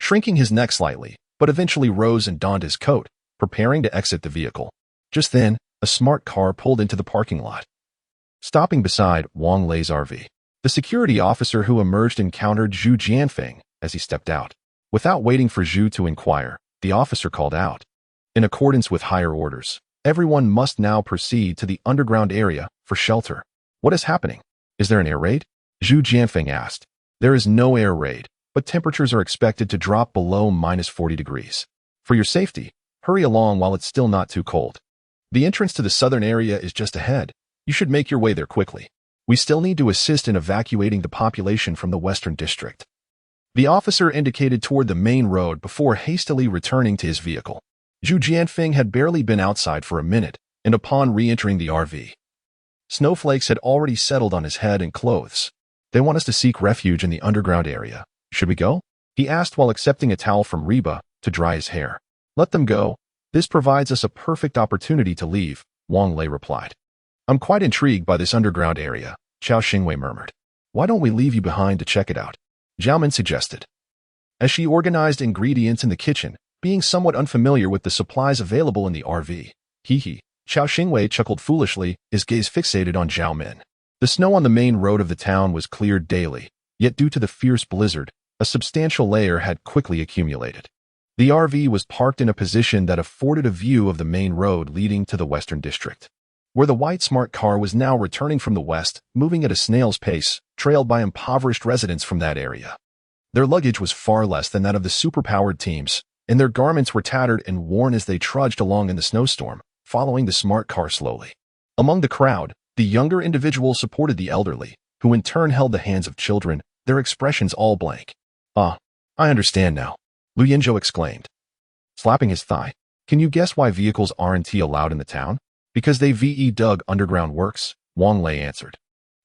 shrinking his neck slightly, but eventually rose and donned his coat, preparing to exit the vehicle. Just then, a smart car pulled into the parking lot, stopping beside Wang Lei's RV. The security officer who emerged encountered Zhu Jianfeng as he stepped out. Without waiting for Zhu to inquire, the officer called out, in accordance with higher orders, everyone must now proceed to the underground area for shelter. What is happening? Is there an air raid? Zhu Jianfeng asked. There is no air raid, but temperatures are expected to drop below minus 40 degrees. For your safety, hurry along while it's still not too cold. The entrance to the southern area is just ahead. You should make your way there quickly. We still need to assist in evacuating the population from the western district. The officer indicated toward the main road before hastily returning to his vehicle. Zhu Jianfeng had barely been outside for a minute, and upon re-entering the RV, snowflakes had already settled on his head and clothes. They want us to seek refuge in the underground area. Should we go? He asked while accepting a towel from Reba to dry his hair. Let them go. This provides us a perfect opportunity to leave, Wang Lei replied. I'm quite intrigued by this underground area, Chao Xingwei murmured. Why don't we leave you behind to check it out? Zhao Min suggested. As she organized ingredients in the kitchen, being somewhat unfamiliar with the supplies available in the RV. Hee. Chao Xingwei chuckled foolishly, his gaze fixated on Zhao Min. The snow on the main road of the town was cleared daily, yet due to the fierce blizzard, a substantial layer had quickly accumulated. The RV was parked in a position that afforded a view of the main road leading to the western district, where the white smart car was now returning from the west, moving at a snail's pace, trailed by impoverished residents from that area. Their luggage was far less than that of the superpowered teams, and their garments were tattered and worn as they trudged along in the snowstorm, following the smart car slowly. Among the crowd, the younger individuals supported the elderly, who in turn held the hands of children, their expressions all blank. Ah, I understand now, Lu Yinzhou exclaimed, slapping his thigh. Can you guess why vehicles aren't allowed in the town? Because they dug underground works, Wang Lei answered.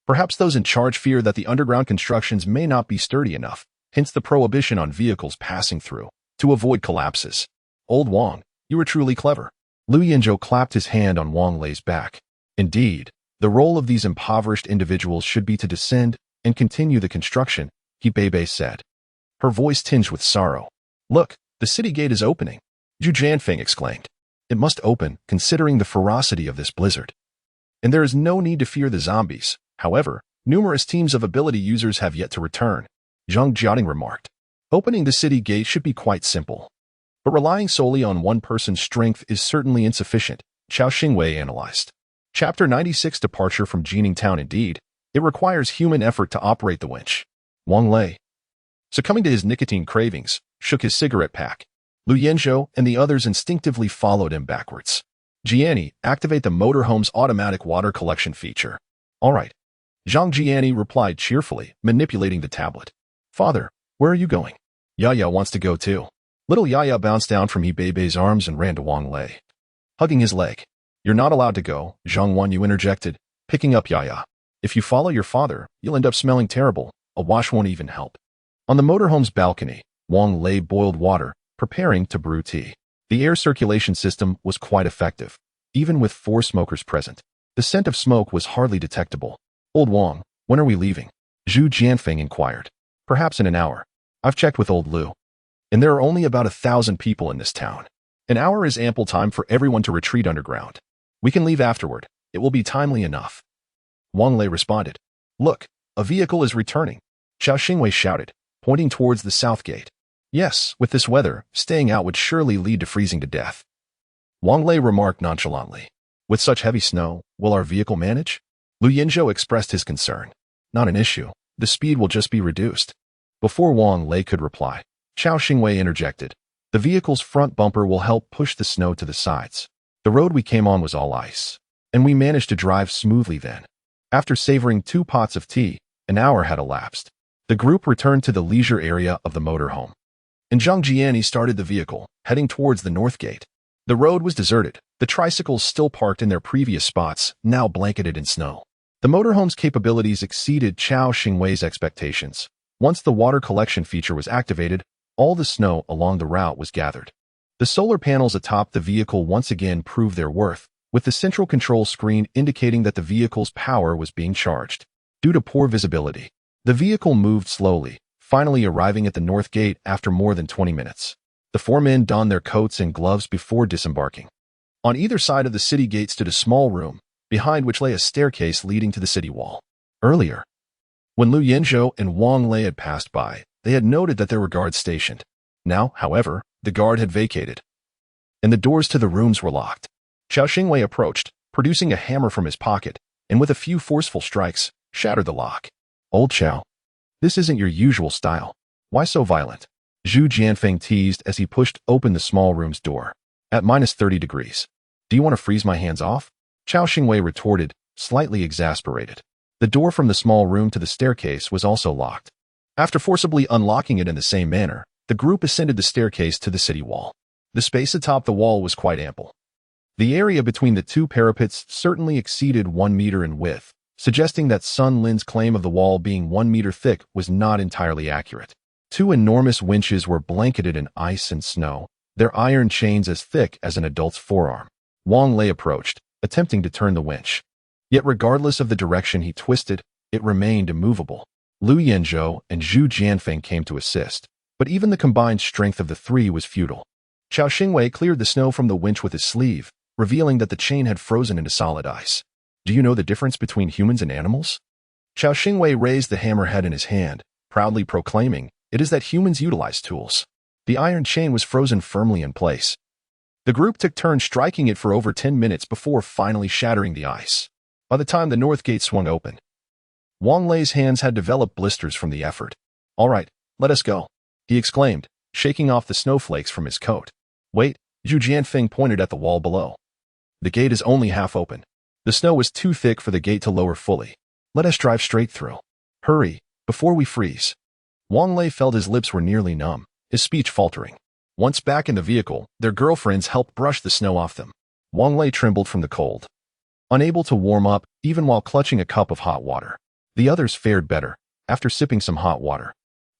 Perhaps those in charge fear that the underground constructions may not be sturdy enough, hence the prohibition on vehicles passing through, to avoid collapses. Old Wang, you were truly clever. Lu Yinzhou clapped his hand on Wang Lei's back. Indeed, the role of these impoverished individuals should be to descend and continue the construction, He Bei said, her voice tinged with sorrow. Look, the city gate is opening, Zhu Jianfeng exclaimed. It must open, considering the ferocity of this blizzard. And there is no need to fear the zombies. However, numerous teams of ability users have yet to return, Zhang Jiading remarked. Opening the city gate should be quite simple. But relying solely on one person's strength is certainly insufficient, Chao Xingwei analyzed. Chapter 96 Departure from Jining Town. Indeed, it requires human effort to operate the winch. Wang Lei, succumbing to his nicotine cravings, shook his cigarette pack. Lu Yinzhou and the others instinctively followed him backwards. Jiani, activate the motorhome's automatic water collection feature. All right. Zhang Jiani replied cheerfully, manipulating the tablet. Father, where are you going? Yaya wants to go too. Little Yaya bounced down from He Bei's arms and ran to Wang Lei, hugging his leg. You're not allowed to go, Zhang Wan Yu interjected, picking up Yaya. If you follow your father, you'll end up smelling terrible. A wash won't even help. On the motorhome's balcony, Wang Lei boiled water, preparing to brew tea. The air circulation system was quite effective, even with 4 smokers present. The scent of smoke was hardly detectable. Old Wang, when are we leaving? Zhu Jianfeng inquired. Perhaps in an hour. I've checked with old Lu, and there are only about 1,000 people in this town. An hour is ample time for everyone to retreat underground. We can leave afterward. It will be timely enough. Wang Lei responded. Look, a vehicle is returning, Chao Xingwei shouted, pointing towards the south gate. Yes, with this weather, staying out would surely lead to freezing to death. Wang Lei remarked nonchalantly. With such heavy snow, will our vehicle manage? Lu Yinzhou expressed his concern. Not an issue. The speed will just be reduced. Before Wang Lei could reply, Chao Xingwei interjected. The vehicle's front bumper will help push the snow to the sides. The road we came on was all ice, and we managed to drive smoothly then. After savoring 2 pots of tea, an hour had elapsed. The group returned to the leisure area of the motorhome. And Zhang Jiani started the vehicle, heading towards the north gate. The road was deserted, the tricycles still parked in their previous spots, now blanketed in snow. The motorhome's capabilities exceeded Chao Xingwei's expectations. Once the water collection feature was activated, all the snow along the route was gathered. The solar panels atop the vehicle once again proved their worth, with the central control screen indicating that the vehicle's power was being charged. Due to poor visibility, the vehicle moved slowly, finally arriving at the north gate after more than 20 minutes. The 4 men donned their coats and gloves before disembarking. On either side of the city gate stood a small room, behind which lay a staircase leading to the city wall. Earlier, when Lu Yenzhou and Wang Lei had passed by, they had noted that there were guards stationed. Now, however, the guard had vacated, and the doors to the rooms were locked. Chao Xingwei approached, producing a hammer from his pocket, and with a few forceful strikes, shattered the lock. Old Chao, this isn't your usual style. Why so violent? Zhu Jianfeng teased as he pushed open the small room's door. At -30 degrees. Do you want to freeze my hands off? Chao Xingwei retorted, slightly exasperated. The door from the small room to the staircase was also locked. After forcibly unlocking it in the same manner, the group ascended the staircase to the city wall. The space atop the wall was quite ample. The area between the 2 parapets certainly exceeded 1 meter in width, suggesting that Sun Lin's claim of the wall being 1 meter thick was not entirely accurate. 2 enormous winches were blanketed in ice and snow, their iron chains as thick as an adult's forearm. Wang Lei approached, attempting to turn the winch. Yet regardless of the direction he twisted, it remained immovable. Lu Yenzhou and Zhu Jianfeng came to assist, but even the combined strength of the 3 was futile. Chao Xingwei cleared the snow from the winch with his sleeve, revealing that the chain had frozen into solid ice. Do you know the difference between humans and animals? Chao Xingwei raised the hammerhead in his hand, proudly proclaiming, it is that humans utilize tools. The iron chain was frozen firmly in place. The group took turns striking it for over 10 minutes before finally shattering the ice. By the time the north gate swung open, Wang Lei's hands had developed blisters from the effort. All right, let us go, he exclaimed, shaking off the snowflakes from his coat. Wait, Zhu Jianfeng pointed at the wall below. The gate is only half open. The snow was too thick for the gate to lower fully. Let us drive straight through. Hurry, before we freeze. Wang Lei felt his lips were nearly numb, his speech faltering. Once back in the vehicle, their girlfriends helped brush the snow off them. Wang Lei trembled from the cold, unable to warm up even while clutching a cup of hot water. The others fared better, after sipping some hot water.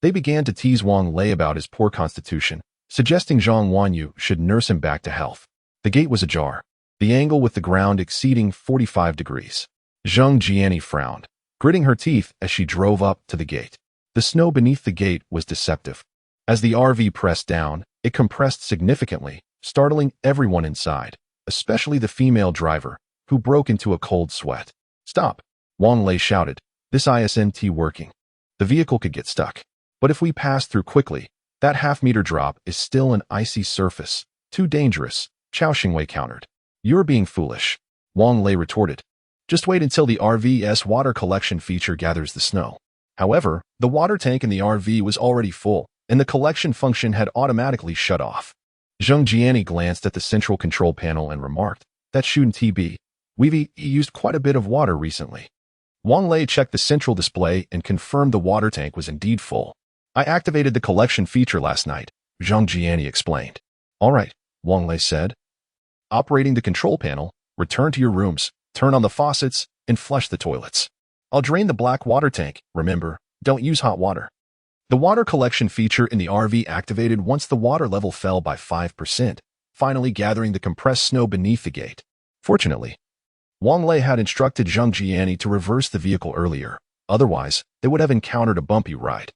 They began to tease Wang Lei about his poor constitution, suggesting Zhang Wanyu should nurse him back to health. The gate was ajar, the angle with the ground exceeding 45 degrees. Zhang Jiani frowned, gritting her teeth as she drove up to the gate. The snow beneath the gate was deceptive. As the RV pressed down, it compressed significantly, startling everyone inside, especially the female driver, who broke into a cold sweat. Stop, Wang Lei shouted. This isn't working. The vehicle could get stuck. But if we pass through quickly, that half-meter drop is still an icy surface. Too dangerous, Chao Xingwei countered. You're being foolish, Wang Lei retorted. Just wait until the RV's water collection feature gathers the snow. However, the water tank in the RV was already full, and the collection function had automatically shut off. Zhang Jiani glanced at the central control panel and remarked, that shouldn't be. We've used quite a bit of water recently. Wang Lei checked the central display and confirmed the water tank was indeed full. I activated the collection feature last night, Zhang Jiani explained. All right, Wang Lei said. Operating the control panel, return to your rooms, turn on the faucets, and flush the toilets. I'll drain the black water tank, remember, don't use hot water. The water collection feature in the RV activated once the water level fell by 5%, finally gathering the compressed snow beneath the gate. Fortunately, Wang Lei had instructed Zhang Jiani to reverse the vehicle earlier, otherwise they would have encountered a bumpy ride.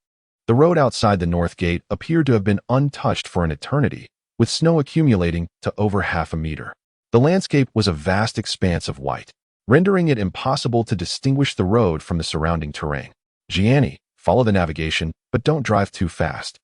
The road outside the north gate appeared to have been untouched for an eternity, with snow accumulating to over half a meter. The landscape was a vast expanse of white, rendering it impossible to distinguish the road from the surrounding terrain. Jiani, follow the navigation, but don't drive too fast.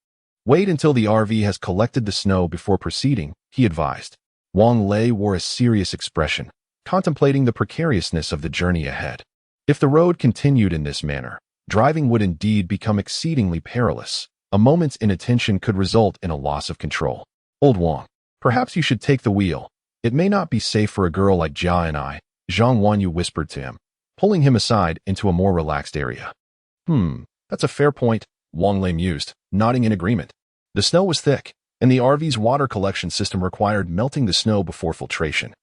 Wait until the RV has collected the snow before proceeding, he advised. Wang Lei wore a serious expression, contemplating the precariousness of the journey ahead. If the road continued in this manner, driving would indeed become exceedingly perilous. A moment's inattention could result in a loss of control. Old Wang, perhaps you should take the wheel. It may not be safe for a girl like Jia and I, Zhang Wanyu whispered to him, pulling him aside into a more relaxed area. That's a fair point, Wang Lei mused, nodding in agreement. The snow was thick, and the RV's water collection system required melting the snow before filtration,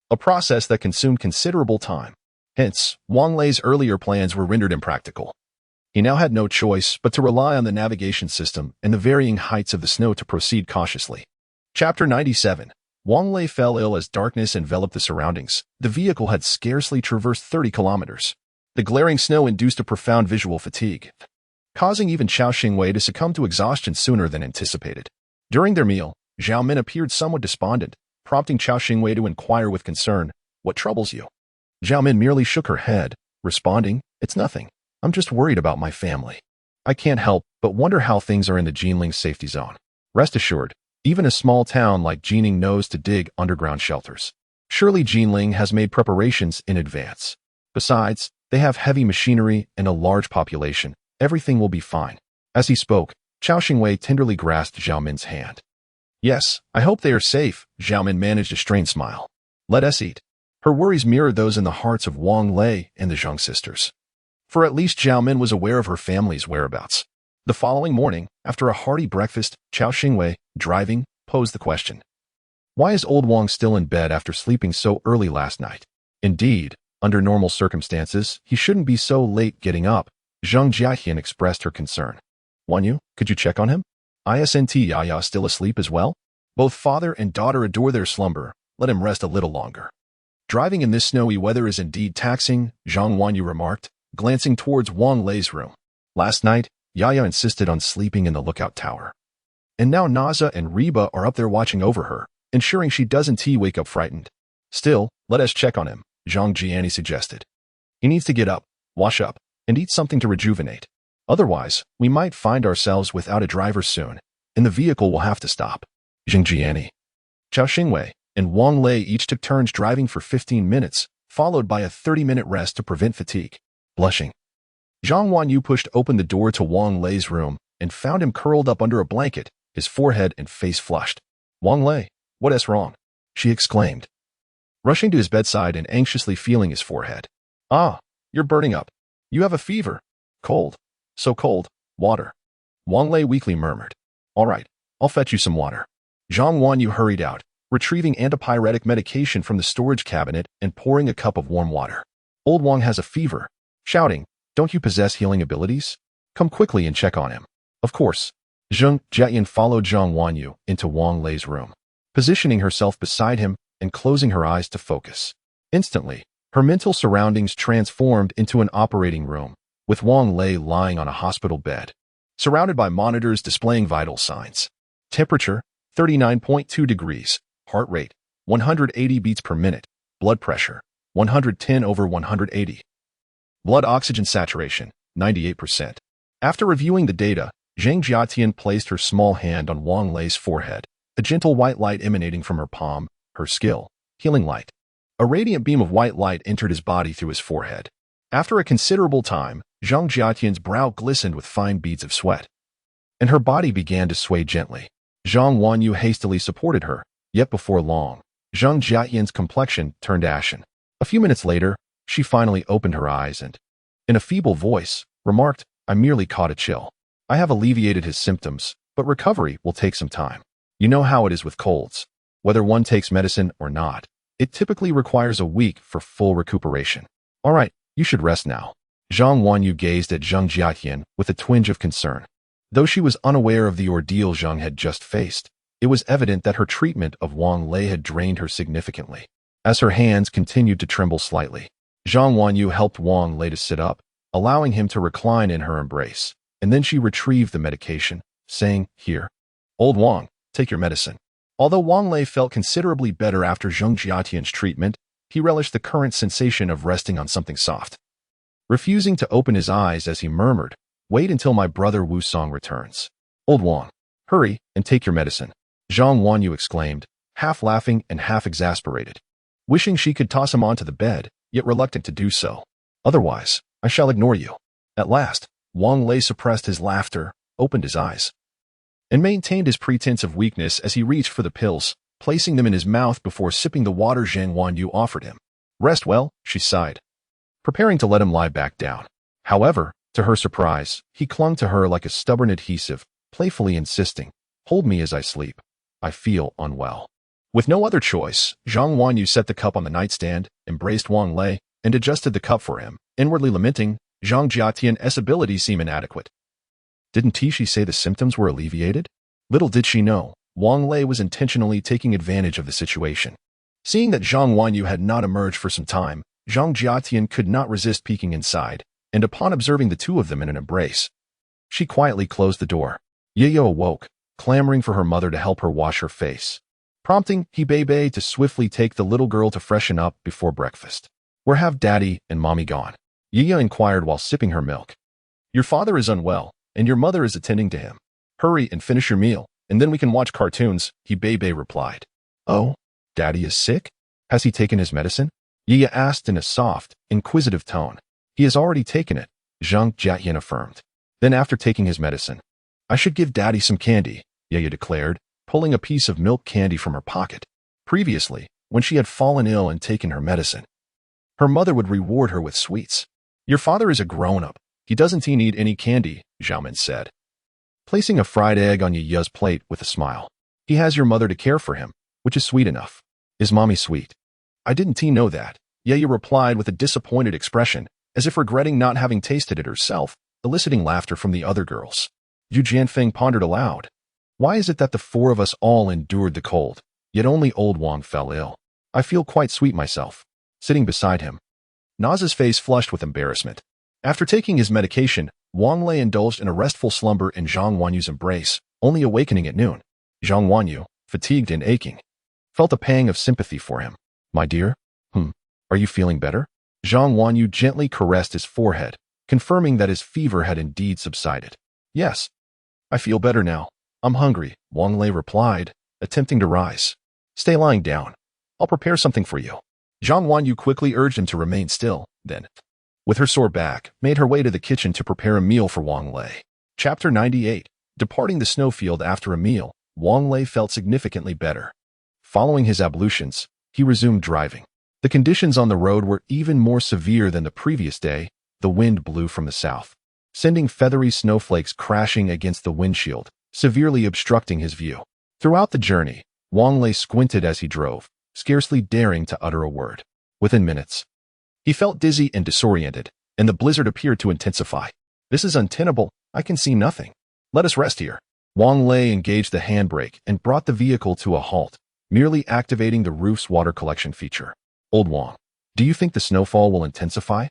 a process that consumed considerable time. Hence, Wang Lei's earlier plans were rendered impractical. He now had no choice but to rely on the navigation system and the varying heights of the snow to proceed cautiously. Chapter 97. Wang Lei fell ill as darkness enveloped the surroundings. The vehicle had scarcely traversed 30 kilometers. The glaring snow induced a profound visual fatigue, causing even Xiao Xingwei to succumb to exhaustion sooner than anticipated. During their meal, Zhao Min appeared somewhat despondent, prompting Xiao Xingwei to inquire with concern, "What troubles you?" Zhao Min merely shook her head, responding, "It's nothing. I'm just worried about my family. I can't help but wonder how things are in the Jinling safety zone. Rest assured, even a small town like Jining knows to dig underground shelters. Surely Jinling has made preparations in advance. Besides, they have heavy machinery and a large population. Everything will be fine." As he spoke, Xiao Xingwei tenderly grasped Zhao Min's hand. "Yes, I hope they are safe," Zhao Min managed a strained smile. "Let us eat." Her worries mirrored those in the hearts of Wang Lei and the Zhang sisters. For at least Zhao Min was aware of her family's whereabouts. The following morning, after a hearty breakfast, Xiao Xingwei, driving, posed the question. "Why is old Wang still in bed after sleeping so early last night? Indeed, under normal circumstances, he shouldn't be so late getting up." Zhang Jiaxian expressed her concern. "Wanyu, could you check on him? Isn't Yaya still asleep as well? Both father and daughter adore their slumber. Let him rest a little longer." "Driving in this snowy weather is indeed taxing," Zhang Wanyu remarked, glancing towards Wang Lei's room. "Last night, Yaya insisted on sleeping in the lookout tower. And now Naza and Reba are up there watching over her, ensuring she doesn't wake up frightened. Still, let us check on him," Zhang Jiani suggested. "He needs to get up, wash up, and eat something to rejuvenate. Otherwise, we might find ourselves without a driver soon, and the vehicle will have to stop." Zhang Jiani, Xiao Xingwei, and Wang Lei each took turns driving for 15 minutes, followed by a 30-minute rest to prevent fatigue. Blushing, Zhang Wanyu pushed open the door to Wang Lei's room and found him curled up under a blanket, his forehead and face flushed. "Wang Lei, what is wrong?" she exclaimed, rushing to his bedside and anxiously feeling his forehead. "Ah, you're burning up. You have a fever. Cold. So cold. Water." Wang Lei weakly murmured. "All right, I'll fetch you some water." Zhang Wanyu hurried out, retrieving antipyretic medication from the storage cabinet and pouring a cup of warm water. "Old Wang has a fever," shouting, "Don't you possess healing abilities? Come quickly and check on him." Of course. Zhang Jiayan followed Zhang Wanyu into Wang Lei's room, positioning herself beside him and closing her eyes to focus. Instantly, her mental surroundings transformed into an operating room, with Wang Lei lying on a hospital bed, surrounded by monitors displaying vital signs. Temperature, 39.2 degrees. Heart rate, 180 beats per minute. Blood pressure, 110/180. Blood oxygen saturation, 98%. After reviewing the data, Zhang Jiatian placed her small hand on Wang Lei's forehead, a gentle white light emanating from her palm, her skill, healing light. A radiant beam of white light entered his body through his forehead. After a considerable time, Zhang Jiatian's brow glistened with fine beads of sweat, and her body began to sway gently. Zhang Wanyu hastily supported her, yet before long, Zhang Jiatian's complexion turned ashen. A few minutes later, she finally opened her eyes and, in a feeble voice, remarked, "I merely caught a chill. I have alleviated his symptoms, but recovery will take some time. You know how it is with colds. Whether one takes medicine or not, it typically requires a week for full recuperation. All right, you should rest now." Zhang Wanyu gazed at Zhang Jiatian with a twinge of concern. Though she was unaware of the ordeal Zhang had just faced, it was evident that her treatment of Wang Lei had drained her significantly. As her hands continued to tremble slightly, Zhang Wanyu helped Wang Lei to sit up, allowing him to recline in her embrace, and then she retrieved the medication, saying, "Here, old Wang, take your medicine." Although Wang Lei felt considerably better after Zhang Jiatian's treatment, he relished the current sensation of resting on something soft. Refusing to open his eyes as he murmured, "Wait until my brother Wu Song returns. Old Wang, hurry and take your medicine," Zhang Wanyu exclaimed, half laughing and half exasperated, wishing she could toss him onto the bed, yet reluctant to do so. "Otherwise, I shall ignore you." At last, Wang Lei suppressed his laughter, opened his eyes, and maintained his pretense of weakness as he reached for the pills, placing them in his mouth before sipping the water Zhang Wanyu offered him. Rest well, she sighed, preparing to let him lie back down. However, to her surprise, he clung to her like a stubborn adhesive, playfully insisting, "Hold me as I sleep. I feel unwell." With no other choice, Zhang Wanyu set the cup on the nightstand, embraced Wang Lei, and adjusted the cup for him, inwardly lamenting, Zhang Jiatian's abilities seem inadequate. Didn't Tishi say the symptoms were alleviated? Little did she know, Wang Lei was intentionally taking advantage of the situation. Seeing that Zhang Wanyu had not emerged for some time, Zhang Jiatian could not resist peeking inside, and upon observing the two of them in an embrace, she quietly closed the door. Yayo awoke, clamoring for her mother to help her wash her face, prompting Hebei to swiftly take the little girl to freshen up before breakfast. "Where have Daddy and Mommy gone?" Yiya inquired while sipping her milk. "Your father is unwell, and your mother is attending to him. Hurry and finish your meal, and then we can watch cartoons," Hebei replied. "Oh, Daddy is sick? Has he taken his medicine?" Yiya asked in a soft, inquisitive tone. "He has already taken it," Zhang Jiatian affirmed. "Then after taking his medicine, I should give Daddy some candy," Yiya declared, pulling a piece of milk candy from her pocket. Previously, when she had fallen ill and taken her medicine, her mother would reward her with sweets. "Your father is a grown-up. He doesn't need any candy," Xiaomin said, placing a fried egg on Yiya's plate with a smile. "He has your mother to care for him, which is sweet enough." "Is Mommy sweet?" "I didn't know that," Yiya replied with a disappointed expression, as if regretting not having tasted it herself, eliciting laughter from the other girls. Yu Jianfeng pondered aloud. "Why is it that the four of us all endured the cold, yet only old Wang fell ill? I feel quite sweet myself." Sitting beside him, Naz's face flushed with embarrassment. After taking his medication, Wang Lei indulged in a restful slumber in Zhang Wanyu's embrace, only awakening at noon. Zhang Wanyu, fatigued and aching, felt a pang of sympathy for him. "My dear, are you feeling better?" Zhang Wanyu gently caressed his forehead, confirming that his fever had indeed subsided. "Yes, I feel better now. I'm hungry," Wang Lei replied, attempting to rise. "Stay lying down. I'll prepare something for you." Zhang Wanyu quickly urged him to remain still, then, with her sore back, made her way to the kitchen to prepare a meal for Wang Lei. Chapter 98. Departing the snowfield after a meal, Wang Lei felt significantly better. Following his ablutions, he resumed driving. The conditions on the road were even more severe than the previous day. The wind blew from the south, sending feathery snowflakes crashing against the windshield, severely obstructing his view. Throughout the journey, Wang Lei squinted as he drove, scarcely daring to utter a word. Within minutes, he felt dizzy and disoriented, and the blizzard appeared to intensify. "This is untenable. I can see nothing. Let us rest here." Wang Lei engaged the handbrake and brought the vehicle to a halt, merely activating the roof's water collection feature. "Old Wang, do you think the snowfall will intensify?"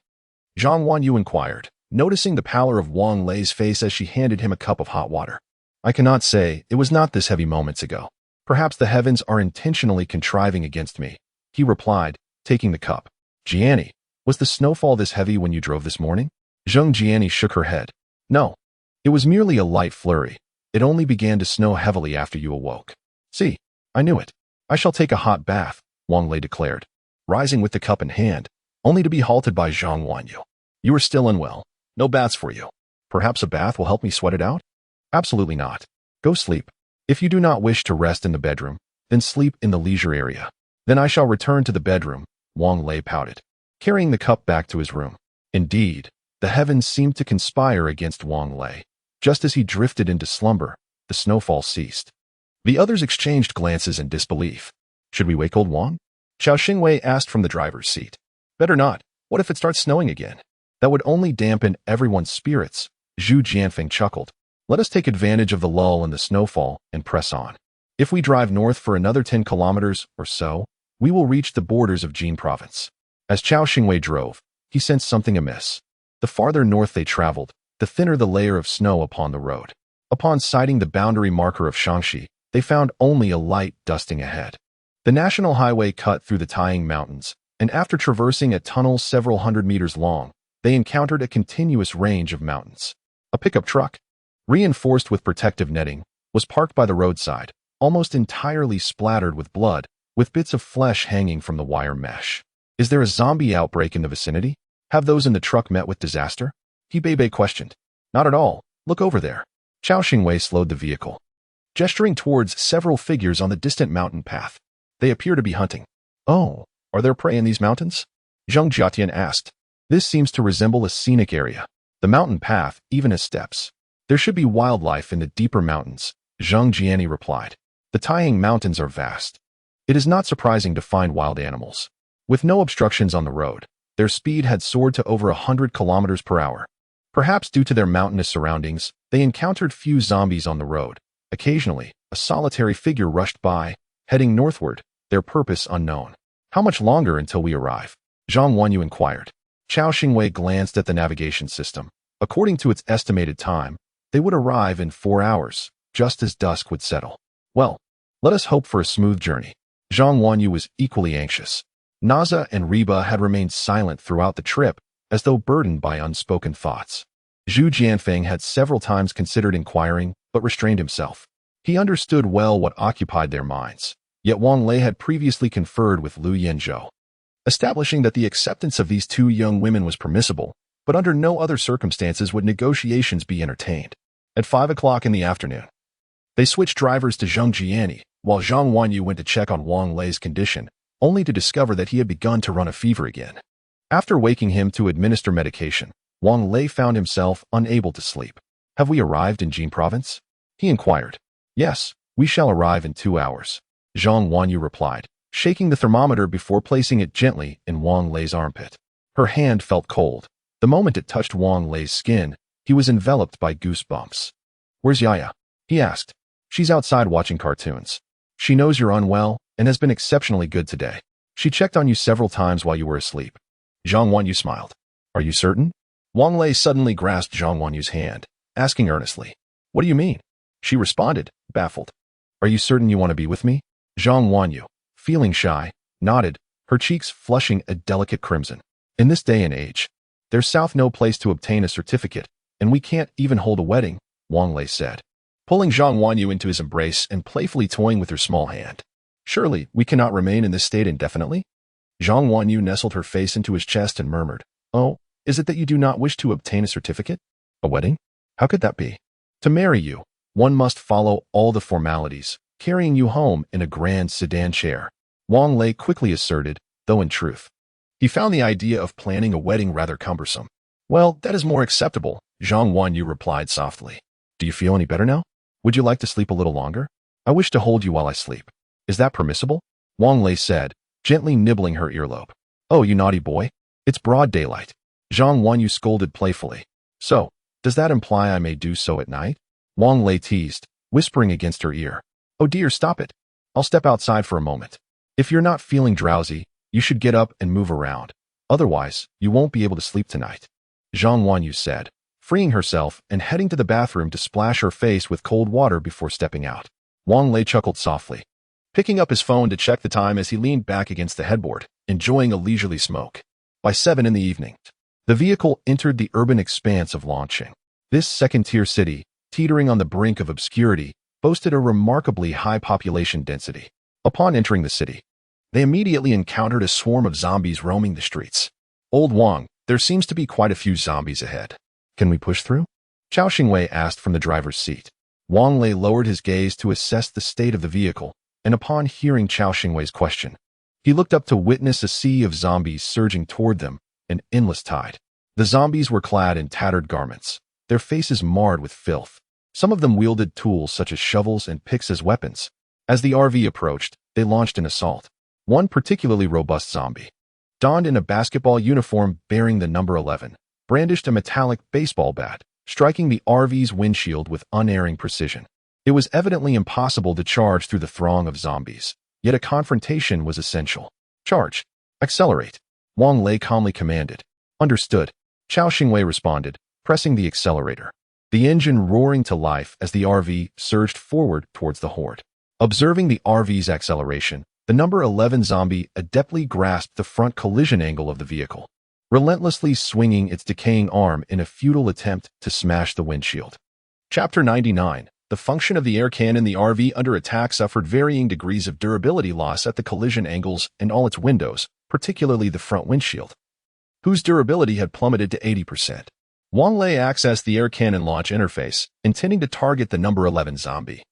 Zhang Wanyu inquired, noticing the pallor of Wang Lei's face as she handed him a cup of hot water. "I cannot say. It was not this heavy moments ago. Perhaps the heavens are intentionally contriving against me," he replied, taking the cup. "Jiani, was the snowfall this heavy when you drove this morning?" Zheng Jiani shook her head. "No, it was merely a light flurry. It only began to snow heavily after you awoke." "See, I knew it. I shall take a hot bath," Wang Lei declared, rising with the cup in hand, only to be halted by Zhang Wanyu. "You are still unwell. No baths for you. Perhaps a bath will help me sweat it out?" "Absolutely not. Go sleep. If you do not wish to rest in the bedroom, then sleep in the leisure area." "Then I shall return to the bedroom," Wang Lei pouted, carrying the cup back to his room. Indeed, the heavens seemed to conspire against Wang Lei. Just as he drifted into slumber, the snowfall ceased. The others exchanged glances in disbelief. "Should we wake old Wang?" Xiao Xingwei asked from the driver's seat. "Better not. What if it starts snowing again? That would only dampen everyone's spirits." Zhu Jianfeng chuckled. "Let us take advantage of the lull in the snowfall and press on. If we drive north for another 10 kilometers or so, we will reach the borders of Jin province." As Xiao Xingwei drove, he sensed something amiss. The farther north they traveled, the thinner the layer of snow upon the road. Upon sighting the boundary marker of Shaanxi, they found only a light dusting ahead. The national highway cut through the Taiying Mountains, and after traversing a tunnel several hundred meters long, they encountered a continuous range of mountains. A pickup truck, reinforced with protective netting, was parked by the roadside, almost entirely splattered with blood, with bits of flesh hanging from the wire mesh. "Is there a zombie outbreak in the vicinity? Have those in the truck met with disaster?" Hebei questioned. "Not at all. Look over there." Xiao Xingwei slowed the vehicle, gesturing towards several figures on the distant mountain path. "They appear to be hunting." "Oh, are there prey in these mountains?" Zhang Jiatian asked. This seems to resemble a scenic area. The mountain path even has steps. There should be wildlife in the deeper mountains, Zhang Jiani replied. The Taiyang Mountains are vast. It is not surprising to find wild animals. With no obstructions on the road, their speed had soared to over 100 kilometers per hour. Perhaps due to their mountainous surroundings, they encountered few zombies on the road. Occasionally, a solitary figure rushed by, heading northward, their purpose unknown. How much longer until we arrive? Zhang Wanyu inquired. Chao Xingwei glanced at the navigation system. According to its estimated time, they would arrive in 4 hours, just as dusk would settle. Well, let us hope for a smooth journey. Zhang Wanyu was equally anxious. Naza and Reba had remained silent throughout the trip, as though burdened by unspoken thoughts. Zhu Jianfeng had several times considered inquiring, but restrained himself. He understood well what occupied their minds, yet Wang Lei had previously conferred with Lu Yanzhou, establishing that the acceptance of these two young women was permissible, but under no other circumstances would negotiations be entertained. At 5 o'clock in the afternoon, they switched drivers to Zhang Jiani, while Zhang Wanyu went to check on Wang Lei's condition, only to discover that he had begun to run a fever again. After waking him to administer medication, Wang Lei found himself unable to sleep. Have we arrived in Jin province? He inquired. Yes, we shall arrive in 2 hours, Zhang Wanyu replied, shaking the thermometer before placing it gently in Wang Lei's armpit. Her hand felt cold. The moment it touched Wang Lei's skin, he was enveloped by goosebumps. Where's Yaya? He asked. She's outside watching cartoons. She knows you're unwell and has been exceptionally good today. She checked on you several times while you were asleep. Zhang Wanyu smiled. Are you certain? Wang Lei suddenly grasped Zhang Wanyu's hand, asking earnestly. What do you mean? She responded, baffled. Are you certain you want to be with me? Zhang Wanyu, feeling shy, nodded, her cheeks flushing a delicate crimson. In this day and age, there's south no place to obtain a certificate, and we can't even hold a wedding, Wang Lei said, pulling Zhang Wanyu into his embrace and playfully toying with her small hand. Surely, we cannot remain in this state indefinitely? Zhang Wanyu nestled her face into his chest and murmured, Oh, is it that you do not wish to obtain a certificate? A wedding? How could that be? To marry you, one must follow all the formalities, carrying you home in a grand sedan chair, Wang Lei quickly asserted, though in truth, he found the idea of planning a wedding rather cumbersome. Well, that is more acceptable, Zhang Wanyu replied softly. Do you feel any better now? Would you like to sleep a little longer? I wish to hold you while I sleep. Is that permissible? Wang Lei said, gently nibbling her earlobe. Oh, you naughty boy. It's broad daylight. Zhang Wanyu scolded playfully. So, does that imply I may do so at night? Wang Lei teased, whispering against her ear. Oh dear, stop it. I'll step outside for a moment. If you're not feeling drowsy, you should get up and move around. Otherwise, you won't be able to sleep tonight. Zhang Wanyu said, freeing herself and heading to the bathroom to splash her face with cold water before stepping out. Wang Lei chuckled softly, picking up his phone to check the time as he leaned back against the headboard, enjoying a leisurely smoke. By 7 in the evening, the vehicle entered the urban expanse of Longqing. This second-tier city, teetering on the brink of obscurity, boasted a remarkably high population density. Upon entering the city, they immediately encountered a swarm of zombies roaming the streets. Old Wang, there seems to be quite a few zombies ahead. Can we push through? Chao Xingwei asked from the driver's seat. Wang Lei lowered his gaze to assess the state of the vehicle, and upon hearing Chao Xingwei's question, he looked up to witness a sea of zombies surging toward them, an endless tide. The zombies were clad in tattered garments, their faces marred with filth. Some of them wielded tools such as shovels and picks as weapons. As the RV approached, they launched an assault. One particularly robust zombie, donned in a basketball uniform bearing the number 11, brandished a metallic baseball bat, striking the RV's windshield with unerring precision. It was evidently impossible to charge through the throng of zombies, yet a confrontation was essential. Charge. Accelerate. Wang Lei calmly commanded. Understood. Chao Xingwei responded, pressing the accelerator. The engine roaring to life as the RV surged forward towards the horde. Observing the RV's acceleration, the number 11 zombie adeptly grasped the front collision angle of the vehicle, relentlessly swinging its decaying arm in a futile attempt to smash the windshield. Chapter 99. The function of the air cannon. The RV under attack suffered varying degrees of durability loss at the collision angles and all its windows, particularly the front windshield, whose durability had plummeted to 80%. Wang Lei accessed the air cannon launch interface, intending to target the number 11 zombie,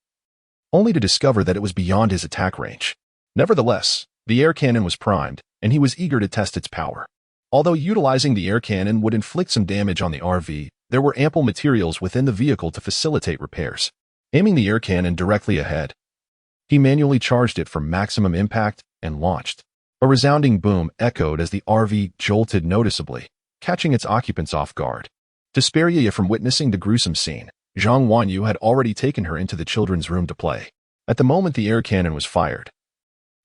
only to discover that it was beyond his attack range. Nevertheless, the air cannon was primed, and he was eager to test its power. Although utilizing the air cannon would inflict some damage on the RV, there were ample materials within the vehicle to facilitate repairs. Aiming the air cannon directly ahead, he manually charged it for maximum impact and launched. A resounding boom echoed as the RV jolted noticeably, catching its occupants off guard. To spare Yaya from witnessing the gruesome scene, Zhang Wanyu had already taken her into the children's room to play. At the moment the air cannon was fired,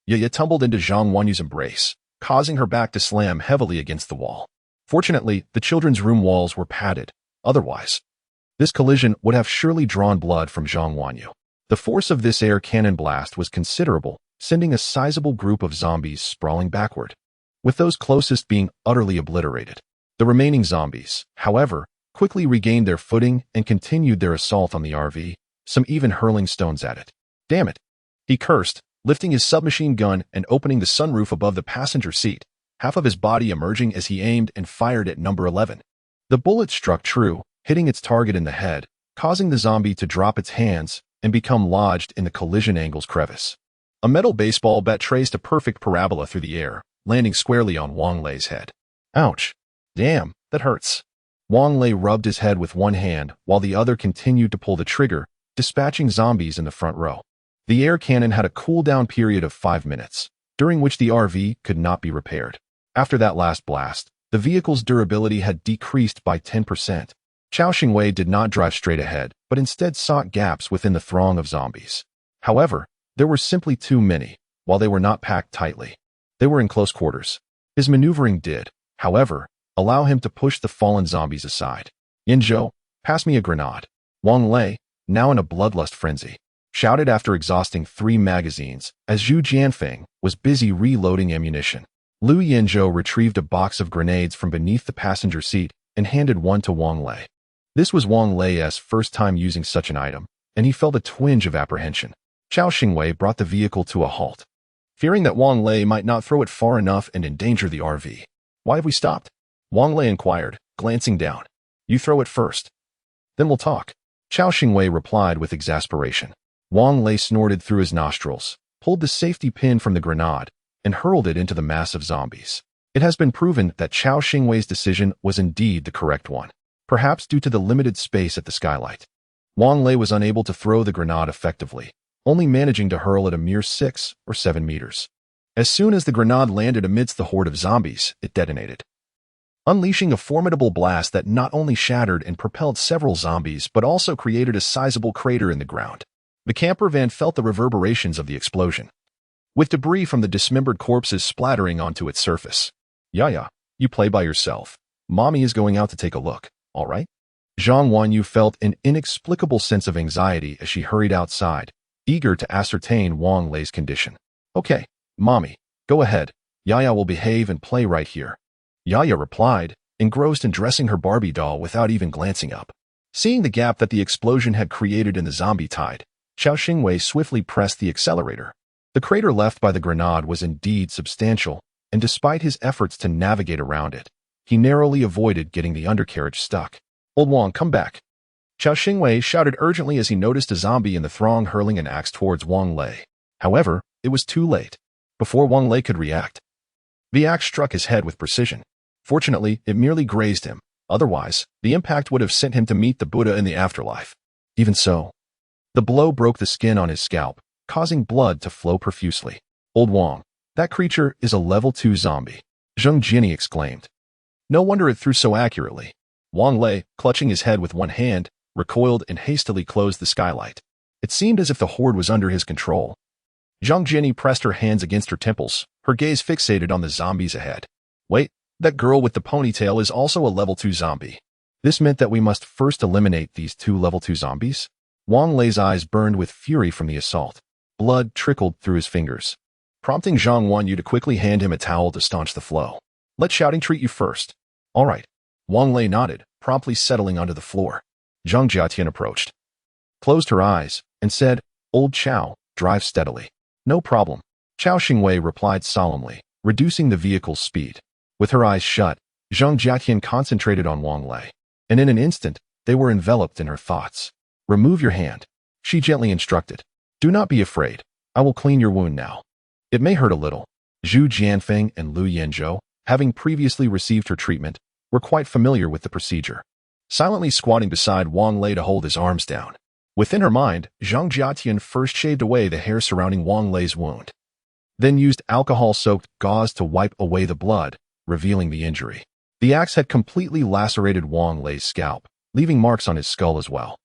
Yaya tumbled into Zhang Wanyu's embrace, causing her back to slam heavily against the wall. Fortunately, the children's room walls were padded. Otherwise, this collision would have surely drawn blood from Zhang Wanyu. The force of this air cannon blast was considerable, sending a sizable group of zombies sprawling backward, with those closest being utterly obliterated. The remaining zombies, however, quickly regained their footing and continued their assault on the RV, some even hurling stones at it. Damn it! He cursed, lifting his submachine gun and opening the sunroof above the passenger seat, half of his body emerging as he aimed and fired at number 11. The bullet struck true, hitting its target in the head, causing the zombie to drop its hands and become lodged in the collision angle's crevice. A metal baseball bat traced a perfect parabola through the air, landing squarely on Wang Lei's head. Ouch. Damn, that hurts. Wang Lei rubbed his head with one hand while the other continued to pull the trigger, dispatching zombies in the front row. The air cannon had a cooldown period of 5 minutes, during which the RV could not be repaired. After that last blast, the vehicle's durability had decreased by 10%. Chao Xingwei did not drive straight ahead, but instead sought gaps within the throng of zombies. However, there were simply too many, while they were not packed tightly. They were in close quarters. His maneuvering did, however, allow him to push the fallen zombies aside. Yinzhou, pass me a grenade. Wang Lei, now in a bloodlust frenzy, shouted after exhausting 3 magazines, as Zhu Jianfeng was busy reloading ammunition. Lu Yinzhou retrieved a box of grenades from beneath the passenger seat and handed one to Wang Lei. This was Wang Lei's first time using such an item, and he felt a twinge of apprehension. Chao Xingwei brought the vehicle to a halt, fearing that Wang Lei might not throw it far enough and endanger the RV. Why have we stopped? Wang Lei inquired, glancing down. You throw it first. Then we'll talk. Chao Xingwei replied with exasperation. Wang Lei snorted through his nostrils, pulled the safety pin from the grenade, and hurled it into the mass of zombies. It has been proven that Chao Xingwei's decision was indeed the correct one, perhaps due to the limited space at the skylight. Wang Lei was unable to throw the grenade effectively, only managing to hurl it a mere 6 or 7 meters. As soon as the grenade landed amidst the horde of zombies, it detonated, unleashing a formidable blast that not only shattered and propelled several zombies but also created a sizable crater in the ground. The camper van felt the reverberations of the explosion, with debris from the dismembered corpses splattering onto its surface. Yaya, you play by yourself. Mommy is going out to take a look, all right? Zhang Wanyu felt an inexplicable sense of anxiety as she hurried outside, eager to ascertain Wang Lei's condition. Okay, Mommy, go ahead. Yaya will behave and play right here. Yaya replied, engrossed in dressing her Barbie doll without even glancing up. Seeing the gap that the explosion had created in the zombie tide, Chao Xingwei swiftly pressed the accelerator. The crater left by the grenade was indeed substantial, and despite his efforts to navigate around it, he narrowly avoided getting the undercarriage stuck. Old Wang, come back. Chao Xingwei shouted urgently as he noticed a zombie in the throng hurling an axe towards Wang Lei. However, it was too late. Before Wang Lei could react, the axe struck his head with precision. Fortunately, it merely grazed him. Otherwise, the impact would have sent him to meet the Buddha in the afterlife. Even so, the blow broke the skin on his scalp, causing blood to flow profusely. Old Wang, that creature is a level 2 zombie, Zheng Jinni exclaimed. No wonder it threw so accurately. Wang Lei, clutching his head with one hand, recoiled and hastily closed the skylight. It seemed as if the horde was under his control. Zheng Jinni pressed her hands against her temples, her gaze fixated on the zombies ahead. Wait, that girl with the ponytail is also a level 2 zombie. This meant that we must first eliminate these 2 level 2 zombies? Wang Lei's eyes burned with fury from the assault. Blood trickled through his fingers, prompting Zhang Wanyu to quickly hand him a towel to staunch the flow. Let shouting treat you first. All right. Wang Lei nodded, promptly settling onto the floor. Zhang Jiatian approached, closed her eyes, and said, Old Chao, drive steadily. No problem. Chao Xingwei replied solemnly, reducing the vehicle's speed. With her eyes shut, Zhang Jiatian concentrated on Wang Lei, and in an instant, they were enveloped in her thoughts. Remove your hand, she gently instructed. Do not be afraid. I will clean your wound now. It may hurt a little. Zhu Jianfeng and Lu Yinzhou, having previously received her treatment, were quite familiar with the procedure. Silently squatting beside Wang Lei to hold his arms down. Within her mind, Zhang Jiatian first shaved away the hair surrounding Wang Lei's wound, then used alcohol-soaked gauze to wipe away the blood, revealing the injury. The axe had completely lacerated Wang Lei's scalp, leaving marks on his skull as well.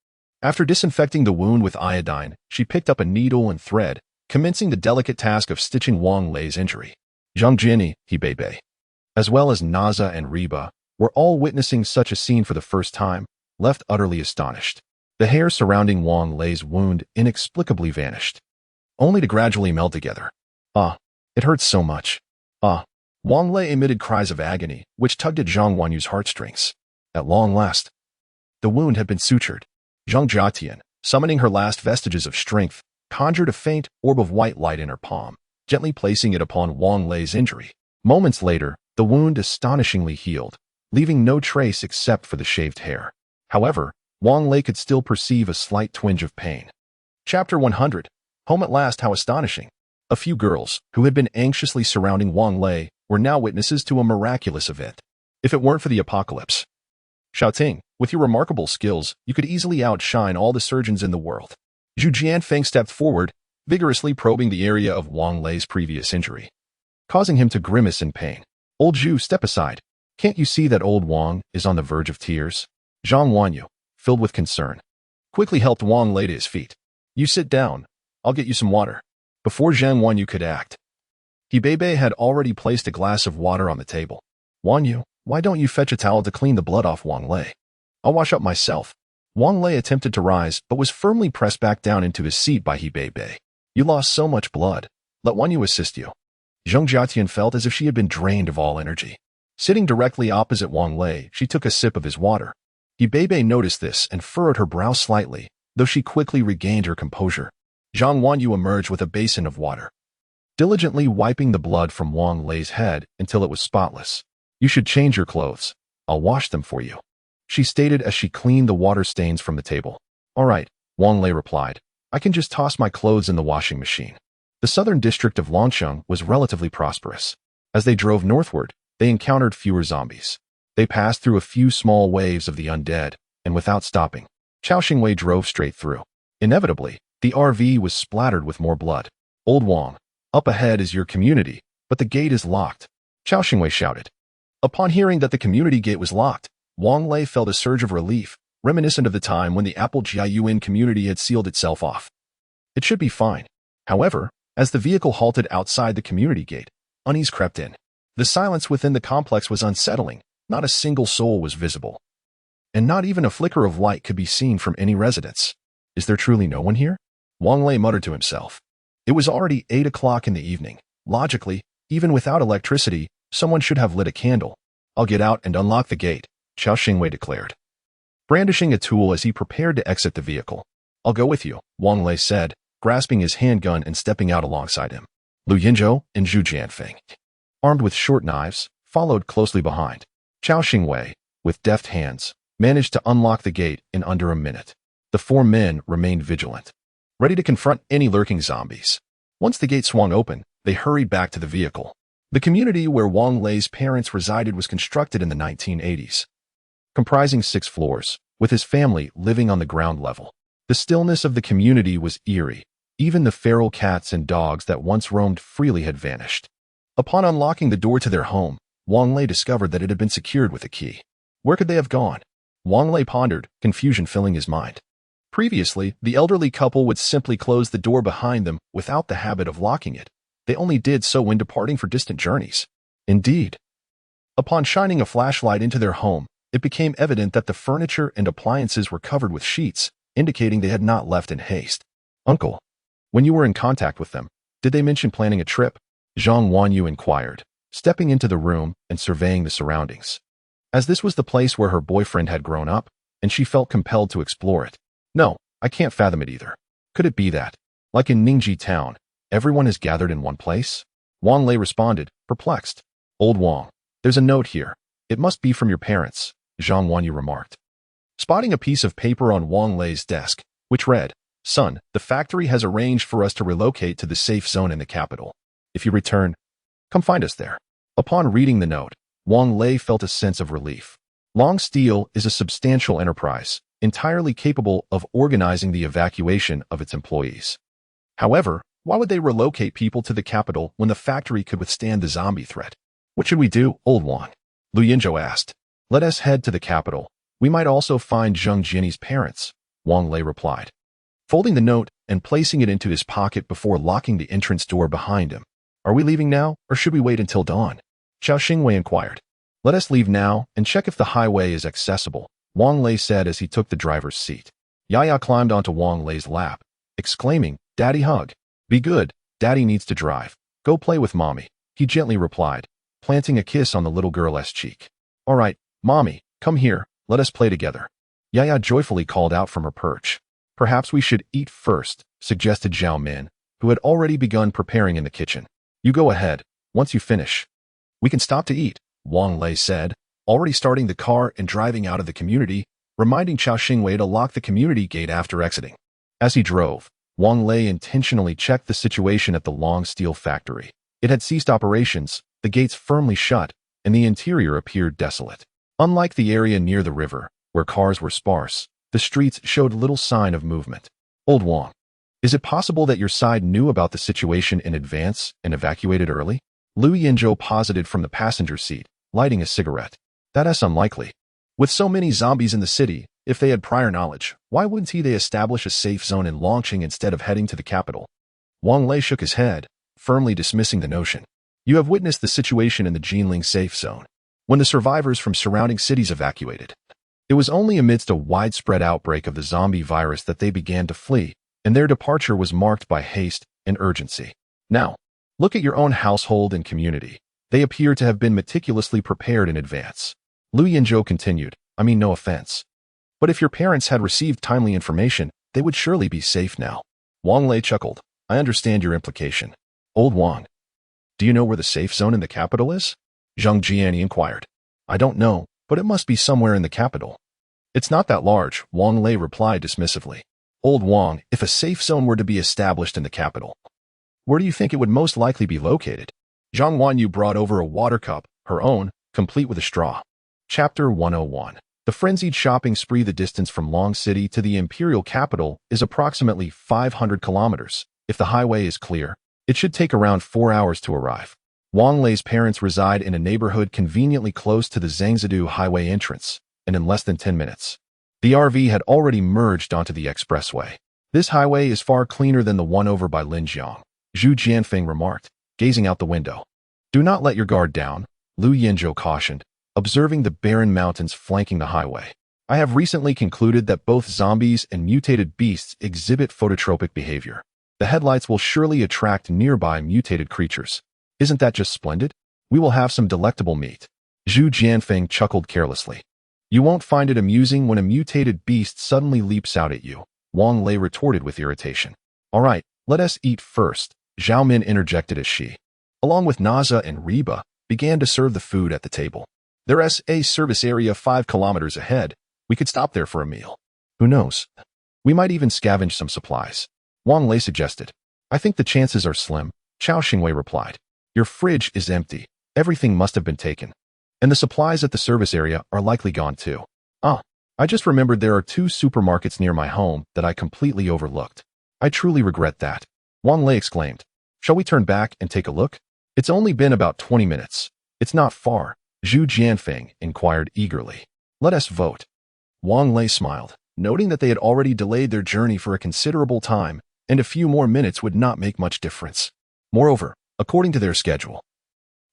After disinfecting the wound with iodine, she picked up a needle and thread, commencing the delicate task of stitching Wang Lei's injury. Zhang Jinni, Hebei, as well as Naza and Reba, were all witnessing such a scene for the first time, left utterly astonished. The hair surrounding Wang Lei's wound inexplicably vanished, only to gradually meld together. Ah, it hurts so much. Ah. Wang Lei emitted cries of agony, which tugged at Zhang Wanyu's heartstrings. At long last, the wound had been sutured. Zhang Jiatian, summoning her last vestiges of strength, conjured a faint orb of white light in her palm, gently placing it upon Wang Lei's injury. Moments later, the wound astonishingly healed, leaving no trace except for the shaved hair. However, Wang Lei could still perceive a slight twinge of pain. Chapter 100. Home at last, how astonishing. A few girls, who had been anxiously surrounding Wang Lei, were now witnesses to a miraculous event. If it weren't for the apocalypse. Xiaoting, with your remarkable skills, you could easily outshine all the surgeons in the world. Zhu Jianfeng stepped forward, vigorously probing the area of Wang Lei's previous injury, causing him to grimace in pain. Old Zhu, step aside. Can't you see that old Wang is on the verge of tears? Zhang Wanyu, filled with concern, quickly helped Wang Lei to his feet. You sit down. I'll get you some water. Before Zhang Wanyu could act, Hebei had already placed a glass of water on the table. Wanyu, why don't you fetch a towel to clean the blood off Wang Lei? I'll wash up myself. Wang Lei attempted to rise, but was firmly pressed back down into his seat by Hebei. You lost so much blood. Let Wanyu assist you. Zhang Jiatian felt as if she had been drained of all energy. Sitting directly opposite Wang Lei, she took a sip of his water. Hebei noticed this and furrowed her brow slightly, though she quickly regained her composure. Zhang Wanyu emerged with a basin of water, diligently wiping the blood from Wang Lei's head until it was spotless. You should change your clothes. I'll wash them for you, she stated as she cleaned the water stains from the table. All right, Wang Lei replied. I can just toss my clothes in the washing machine. The southern district of Longsheng was relatively prosperous. As they drove northward, they encountered fewer zombies. They passed through a few small waves of the undead, and without stopping, Chao Xingwei drove straight through. Inevitably, the RV was splattered with more blood. Old Wang, up ahead is your community, but the gate is locked, Chao Xingwei shouted. Upon hearing that the community gate was locked, Wang Lei felt a surge of relief, reminiscent of the time when the Apple Jiayuan community had sealed itself off. It should be fine. However, as the vehicle halted outside the community gate, unease crept in. The silence within the complex was unsettling. Not a single soul was visible, and not even a flicker of light could be seen from any residence. Is there truly no one here? Wang Lei muttered to himself. It was already 8 o'clock in the evening. Logically, even without electricity, someone should have lit a candle. I'll get out and unlock the gate, Chao Xingwei declared, brandishing a tool as he prepared to exit the vehicle. I'll go with you, Wang Lei said, grasping his handgun and stepping out alongside him. Lu Yinzhou and Zhu Jianfeng, armed with short knives, followed closely behind. Chao Xingwei, with deft hands, managed to unlock the gate in under a minute. The 4 men remained vigilant, ready to confront any lurking zombies. Once the gate swung open, they hurried back to the vehicle. The community where Wang Lei's parents resided was constructed in the 1980s, comprising 6 floors, with his family living on the ground level. The stillness of the community was eerie. Even the feral cats and dogs that once roamed freely had vanished. Upon unlocking the door to their home, Wang Lei discovered that it had been secured with a key. Where could they have gone? Wang Lei pondered, confusion filling his mind. Previously, the elderly couple would simply close the door behind them without the habit of locking it. They only did so when departing for distant journeys. Indeed, upon shining a flashlight into their home, it became evident that the furniture and appliances were covered with sheets, indicating they had not left in haste. Uncle, when you were in contact with them, did they mention planning a trip? Zhang Wanyu inquired, stepping into the room and surveying the surroundings, as this was the place where her boyfriend had grown up, and she felt compelled to explore it. No, I can't fathom it either. Could it be that, like in Ningji town, everyone is gathered in one place? Wang Lei responded, perplexed. Old Wang, there's a note here. It must be from your parents, Zhang Wanyu remarked, spotting a piece of paper on Wang Lei's desk, which read, Son, the factory has arranged for us to relocate to the safe zone in the capital. If you return, come find us there. Upon reading the note, Wang Lei felt a sense of relief. Long Steel is a substantial enterprise, entirely capable of organizing the evacuation of its employees. However, why would they relocate people to the capital when the factory could withstand the zombie threat? What should we do, Old Wang? Lu Yinzhou asked. Let us head to the capital. We might also find Zheng Jianyi's parents, Wang Lei replied, folding the note and placing it into his pocket before locking the entrance door behind him. Are we leaving now, or should we wait until dawn? Xiao Xingwei inquired. Let us leave now and check if the highway is accessible, Wang Lei said as he took the driver's seat. Yaya climbed onto Wang Lei's lap, exclaiming, Daddy hug. Be good, Daddy needs to drive. Go play with Mommy, he gently replied, planting a kiss on the little girl's cheek. All right, Mommy, come here, let us play together. Yaya joyfully called out from her perch. Perhaps we should eat first, suggested Zhao Min, who had already begun preparing in the kitchen. You go ahead, once you finish. We can stop to eat, Wang Lei said, already starting the car and driving out of the community, reminding Xiao Xingwei to lock the community gate after exiting. As he drove, Wang Lei intentionally checked the situation at the Long Steel factory. It had ceased operations, the gates firmly shut, and the interior appeared desolate. Unlike the area near the river, where cars were sparse, the streets showed little sign of movement. Old Wang, is it possible that your side knew about the situation in advance and evacuated early? Lu Yinzhou posited from the passenger seat, lighting a cigarette. That is unlikely. With so many zombies in the city, if they had prior knowledge, why wouldn't they establish a safe zone in Longqing instead of heading to the capital? Wang Lei shook his head, firmly dismissing the notion. You have witnessed the situation in the Jinling safe zone, when the survivors from surrounding cities evacuated. It was only amidst a widespread outbreak of the zombie virus that they began to flee, and their departure was marked by haste and urgency. Now, look at your own household and community. They appear to have been meticulously prepared in advance. Lu Yinzhou continued, I mean no offense. But if your parents had received timely information, they would surely be safe now. Wang Lei chuckled. I understand your implication. Old Wang, do you know where the safe zone in the capital is? Zheng Jianyi inquired. I don't know, but it must be somewhere in the capital. It's not that large, Wang Lei replied dismissively. Old Wang, if a safe zone were to be established in the capital, where do you think it would most likely be located? Zhang Wanyu brought over a water cup, her own, complete with a straw. Chapter 101. The frenzied shopping spree. The distance from Long City to the imperial capital is approximately 500 kilometers. If the highway is clear, it should take around 4 hours to arrive. Wang Lei's parents reside in a neighborhood conveniently close to the Zhangzidou highway entrance, and in less than 10 minutes, the RV had already merged onto the expressway. This highway is far cleaner than the one over by Linjiang, Zhu Jianfeng remarked, gazing out the window. Do not let your guard down, Lu Yinzhou cautioned, observing the barren mountains flanking the highway. I have recently concluded that both zombies and mutated beasts exhibit phototropic behavior. The headlights will surely attract nearby mutated creatures. Isn't that just splendid? We will have some delectable meat. Zhu Jianfeng chuckled carelessly. You won't find it amusing when a mutated beast suddenly leaps out at you, Wang Lei retorted with irritation. All right, let us eat first, Zhao Min interjected as she, along with Naza and Reba, began to serve the food at the table. There's a service area 5 kilometers ahead. We could stop there for a meal. Who knows? We might even scavenge some supplies. Wang Lei suggested. I think the chances are slim, Xiao Xingwei replied. Your fridge is empty. Everything must have been taken. And the supplies at the service area are likely gone too. I just remembered there are 2 supermarkets near my home that I completely overlooked. I truly regret that. Wang Lei exclaimed. Shall we turn back and take a look? It's only been about 20 minutes. It's not far, Zhu Jianfeng inquired eagerly. Let us vote. Wang Lei smiled, noting that they had already delayed their journey for a considerable time, and a few more minutes would not make much difference. Moreover, according to their schedule,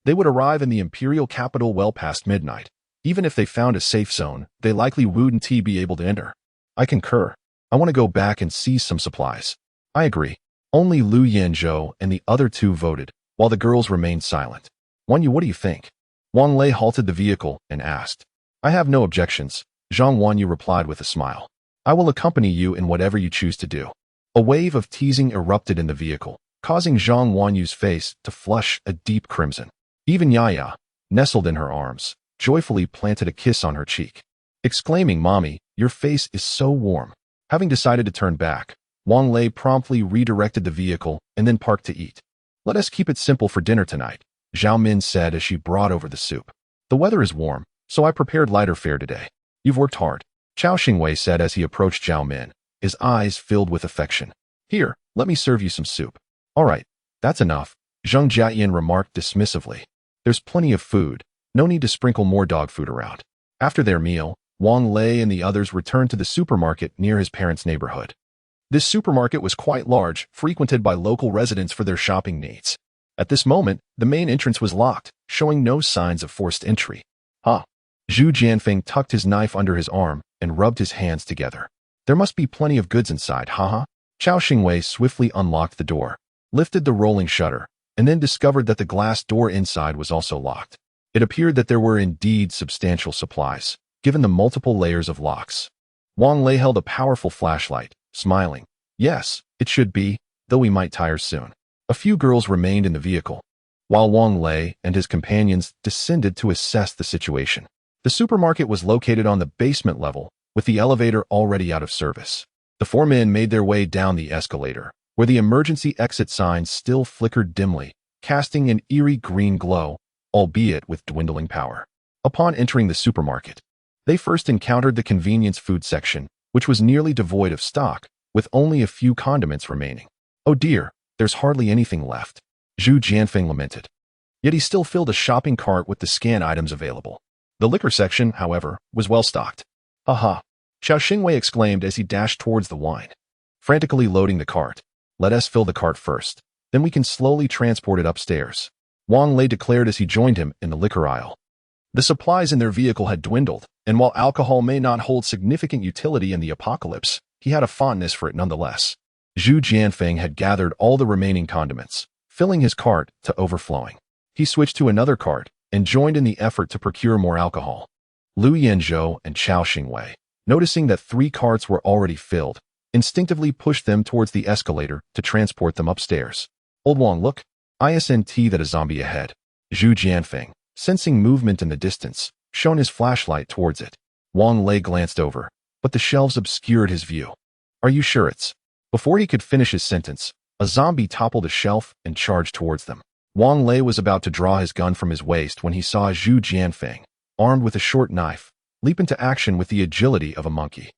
they would arrive in the imperial capital well past midnight. Even if they found a safe zone, they likely wouldn't be able to enter. I concur. I want to go back and seize some supplies. I agree. Only Lu Yinzhou and the other 2 voted, while the girls remained silent. Wanyu, what do you think? Wang Lei halted the vehicle and asked. I have no objections, Zhang Wanyu replied with a smile. I will accompany you in whatever you choose to do. A wave of teasing erupted in the vehicle, causing Zhang Wanyu's face to flush a deep crimson. Even Yaya, nestled in her arms, joyfully planted a kiss on her cheek, exclaiming, Mommy, your face is so warm. Having decided to turn back, Wang Lei promptly redirected the vehicle and then parked to eat. Let us keep it simple for dinner tonight, Zhao Min said as she brought over the soup. The weather is warm, so I prepared lighter fare today. You've worked hard, Chao Xingwei said as he approached Zhao Min, his eyes filled with affection. Here, let me serve you some soup. All right, that's enough, Zheng Jiayin remarked dismissively. There's plenty of food, no need to sprinkle more dog food around. After their meal, Wang Lei and the others returned to the supermarket near his parents' neighborhood. This supermarket was quite large, frequented by local residents for their shopping needs. At this moment, the main entrance was locked, showing no signs of forced entry. Huh. Zhu Jianfeng tucked his knife under his arm and rubbed his hands together. There must be plenty of goods inside, haha. Chao Xingwei swiftly unlocked the door, lifted the rolling shutter, and then discovered that the glass door inside was also locked. It appeared that there were indeed substantial supplies, given the multiple layers of locks. Wang Lei held a powerful flashlight, smiling. Yes, it should be, though we might tire soon. A few girls remained in the vehicle, while Wang Lei and his companions descended to assess the situation. The supermarket was located on the basement level, with the elevator already out of service. The four men made their way down the escalator, where the emergency exit sign still flickered dimly, casting an eerie green glow, albeit with dwindling power. Upon entering the supermarket, they first encountered the convenience food section, which was nearly devoid of stock, with only a few condiments remaining. Oh dear, there's hardly anything left, Zhu Jianfeng lamented. Yet he still filled a shopping cart with the scanned items available. The liquor section, however, was well stocked. Aha! Chao Xingwei exclaimed as he dashed towards the wine, frantically loading the cart. Let us fill the cart first, then we can slowly transport it upstairs, Wang Lei declared as he joined him in the liquor aisle. The supplies in their vehicle had dwindled, and while alcohol may not hold significant utility in the apocalypse, he had a fondness for it nonetheless. Zhu Jianfeng had gathered all the remaining condiments, filling his cart to overflowing. He switched to another cart and joined in the effort to procure more alcohol. Lu Yanzhou and Chao Xingwei, noticing that 3 carts were already filled, instinctively pushed them towards the escalator to transport them upstairs. Old Wang, look, isn't that a zombie ahead? Zhu Jianfeng, sensing movement in the distance, shone his flashlight towards it. Wang Lei glanced over, but the shelves obscured his view. Are you sure it's? Before he could finish his sentence, a zombie toppled a shelf and charged towards them. Wang Lei was about to draw his gun from his waist when he saw Zhu Jianfeng, armed with a short knife, leap into action with the agility of a monkey.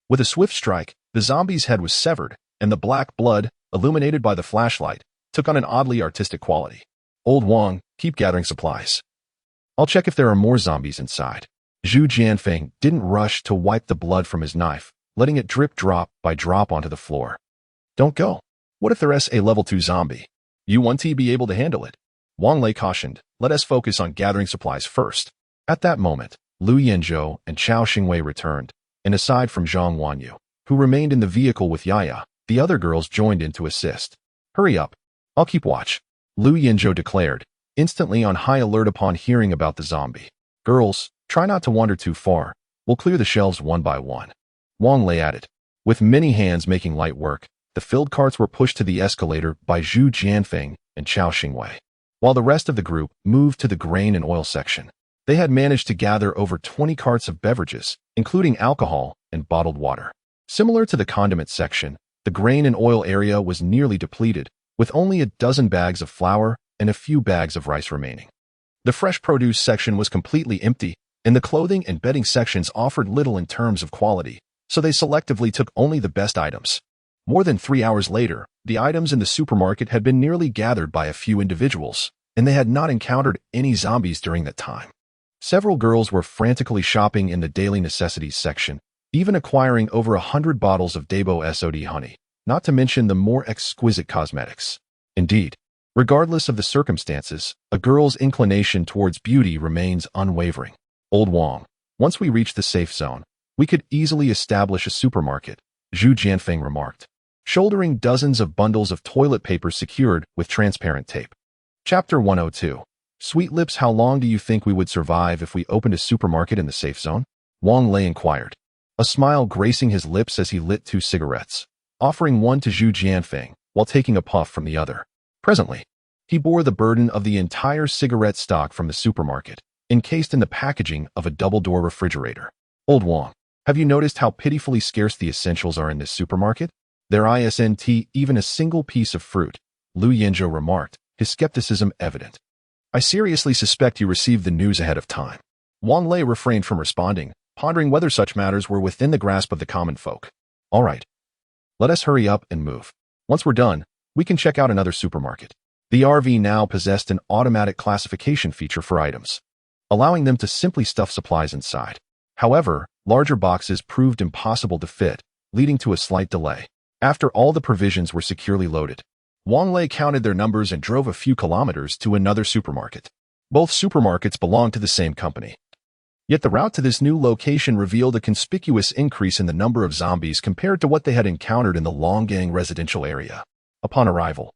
With a swift strike, the zombie's head was severed, and the black blood, illuminated by the flashlight, took on an oddly artistic quality. Old Wang, keep gathering supplies. I'll check if there are more zombies inside. Zhu Jianfeng didn't rush to wipe the blood from his knife, letting it drip drop by drop onto the floor. Don't go. What if there's a level 2 zombie? You won't be able to handle it. Wang Lei cautioned, let us focus on gathering supplies first. At that moment, Lu Yanzhou and Chao Xingwei returned, and aside from Zhang Wanyu, who remained in the vehicle with Yaya, the other girls joined in to assist. Hurry up. I'll keep watch, Lu Yanzhou declared, instantly on high alert upon hearing about the zombie. Girls, try not to wander too far. We'll clear the shelves one by one. Wang Lei added. With many hands making light work, the filled carts were pushed to the escalator by Zhu Jianfeng and Chao Xingwei, while the rest of the group moved to the grain and oil section. They had managed to gather over 20 carts of beverages, including alcohol and bottled water. Similar to the condiment section, the grain and oil area was nearly depleted, with only a dozen bags of flour and a few bags of rice remaining. The fresh produce section was completely empty, and the clothing and bedding sections offered little in terms of quality, so they selectively took only the best items. More than 3 hours later, the items in the supermarket had been nearly gathered by a few individuals, and they had not encountered any zombies during that time. Several girls were frantically shopping in the daily necessities section, even acquiring over 100 bottles of Dabo SOD honey, not to mention the more exquisite cosmetics. Indeed, regardless of the circumstances, a girl's inclination towards beauty remains unwavering. Old Wang, once we reach the safe zone, we could easily establish a supermarket, Zhu Jianfeng remarked, shouldering dozens of bundles of toilet paper secured with transparent tape. Chapter 102. Sweet Lips, how long do you think we would survive if we opened a supermarket in the safe zone? Wang Lei inquired, a smile gracing his lips as he lit 2 cigarettes, offering one to Zhu Jianfeng while taking a puff from the other. Presently, he bore the burden of the entire cigarette stock from the supermarket, encased in the packaging of a double-door refrigerator. Old Wang, have you noticed how pitifully scarce the essentials are in this supermarket? There isn't even a single piece of fruit, Lu Yanzhou remarked, his skepticism evident. I seriously suspect you received the news ahead of time. Wang Lei refrained from responding, pondering whether such matters were within the grasp of the common folk. All right. Let us hurry up and move. Once we're done, we can check out another supermarket. The RV now possessed an automatic classification feature for items, allowing them to simply stuff supplies inside. However, larger boxes proved impossible to fit, leading to a slight delay. After all the provisions were securely loaded, Wang Lei counted their numbers and drove a few kilometers to another supermarket. Both supermarkets belonged to the same company. Yet the route to this new location revealed a conspicuous increase in the number of zombies compared to what they had encountered in the Longgang residential area. Upon arrival,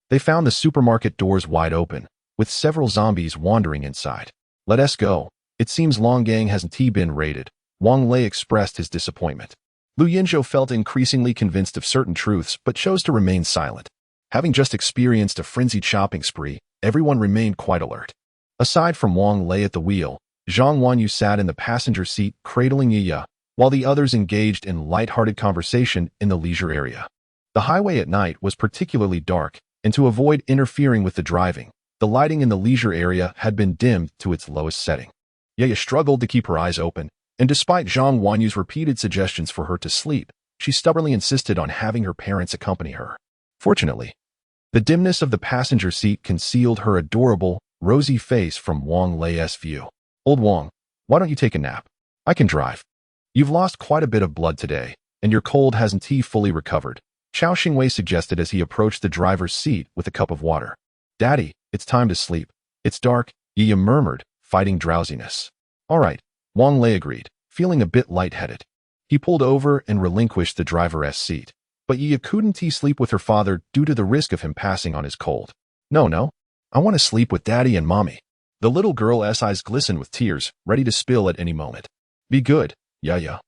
they found the supermarket doors wide open, with several zombies wandering inside. Let us go. It seems Longgang hasn't been raided. Wang Lei expressed his disappointment. Lu Yinzhou felt increasingly convinced of certain truths but chose to remain silent. Having just experienced a frenzied shopping spree, everyone remained quite alert. Aside from Wang Lei at the wheel, Zhang Wanyu sat in the passenger seat cradling Yiya, while the others engaged in light-hearted conversation in the leisure area. The highway at night was particularly dark, and to avoid interfering with the driving, the lighting in the leisure area had been dimmed to its lowest setting. Yiya struggled to keep her eyes open, and despite Zhang Wanyu's repeated suggestions for her to sleep, she stubbornly insisted on having her parents accompany her. Fortunately, the dimness of the passenger seat concealed her adorable, rosy face from Wang Lei's view. Old Wang, why don't you take a nap? I can drive. You've lost quite a bit of blood today, and your cold hasn't fully recovered, Chao Xingwei suggested as he approached the driver's seat with a cup of water. Daddy, it's time to sleep. It's dark, Yiya murmured, fighting drowsiness. All right, Wang Lei agreed, feeling a bit lightheaded. He pulled over and relinquished the driver's seat, but Yiya couldn't sleep with her father due to the risk of him passing on his cold. No, I want to sleep with Daddy and Mommy. The little girl's eyes glistened with tears, ready to spill at any moment. Be good, Yaya.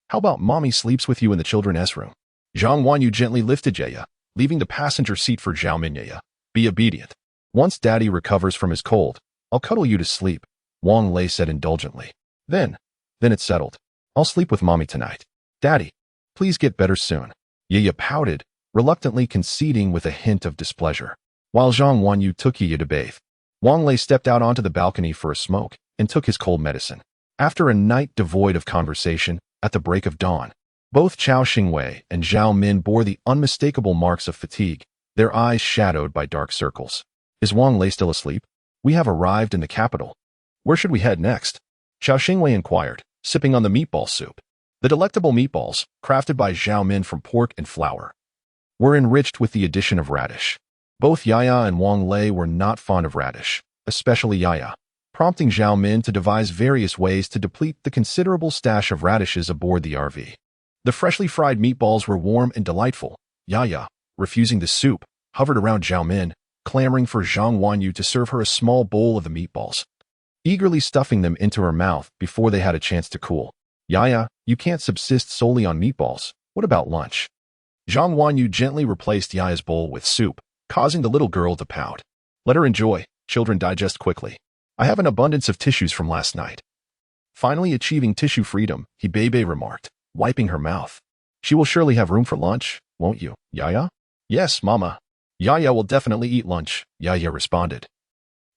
How about Mommy sleeps with you in the children's room? Zhang Wanyu gently lifted Yaya, leaving the passenger seat for Zhao Min. Yaya, be obedient. Once Daddy recovers from his cold, I'll cuddle you to sleep, Wang Lei said indulgently. Then it's settled. I'll sleep with Mommy tonight. Daddy, please get better soon. Yaya pouted, reluctantly conceding with a hint of displeasure. While Zhang Wanyu took Yaya to bathe, Wang Lei stepped out onto the balcony for a smoke and took his cold medicine. After a night devoid of conversation, at the break of dawn, both Chao Xingwei and Zhao Min bore the unmistakable marks of fatigue, their eyes shadowed by dark circles. Is Wang Lei still asleep? We have arrived in the capital. Where should we head next? Chao Xingwei inquired, sipping on the meatball soup. The delectable meatballs, crafted by Zhao Min from pork and flour, were enriched with the addition of radish. Both Yaya and Wang Lei were not fond of radish, especially Yaya, prompting Zhao Min to devise various ways to deplete the considerable stash of radishes aboard the RV. The freshly fried meatballs were warm and delightful. Yaya, refusing the soup, hovered around Zhao Min, clamoring for Zhang Wanyu to serve her a small bowl of the meatballs, eagerly stuffing them into her mouth before they had a chance to cool. Yaya, you can't subsist solely on meatballs. What about lunch? Zhang Wanyu gently replaced Yaya's bowl with soup, causing the little girl to pout. Let her enjoy. Children digest quickly. I have an abundance of tissues from last night. Finally achieving tissue freedom, Bebe remarked, wiping her mouth. She will surely have room for lunch, won't you, Yaya? Yes, Mama. Yaya will definitely eat lunch, Yaya responded,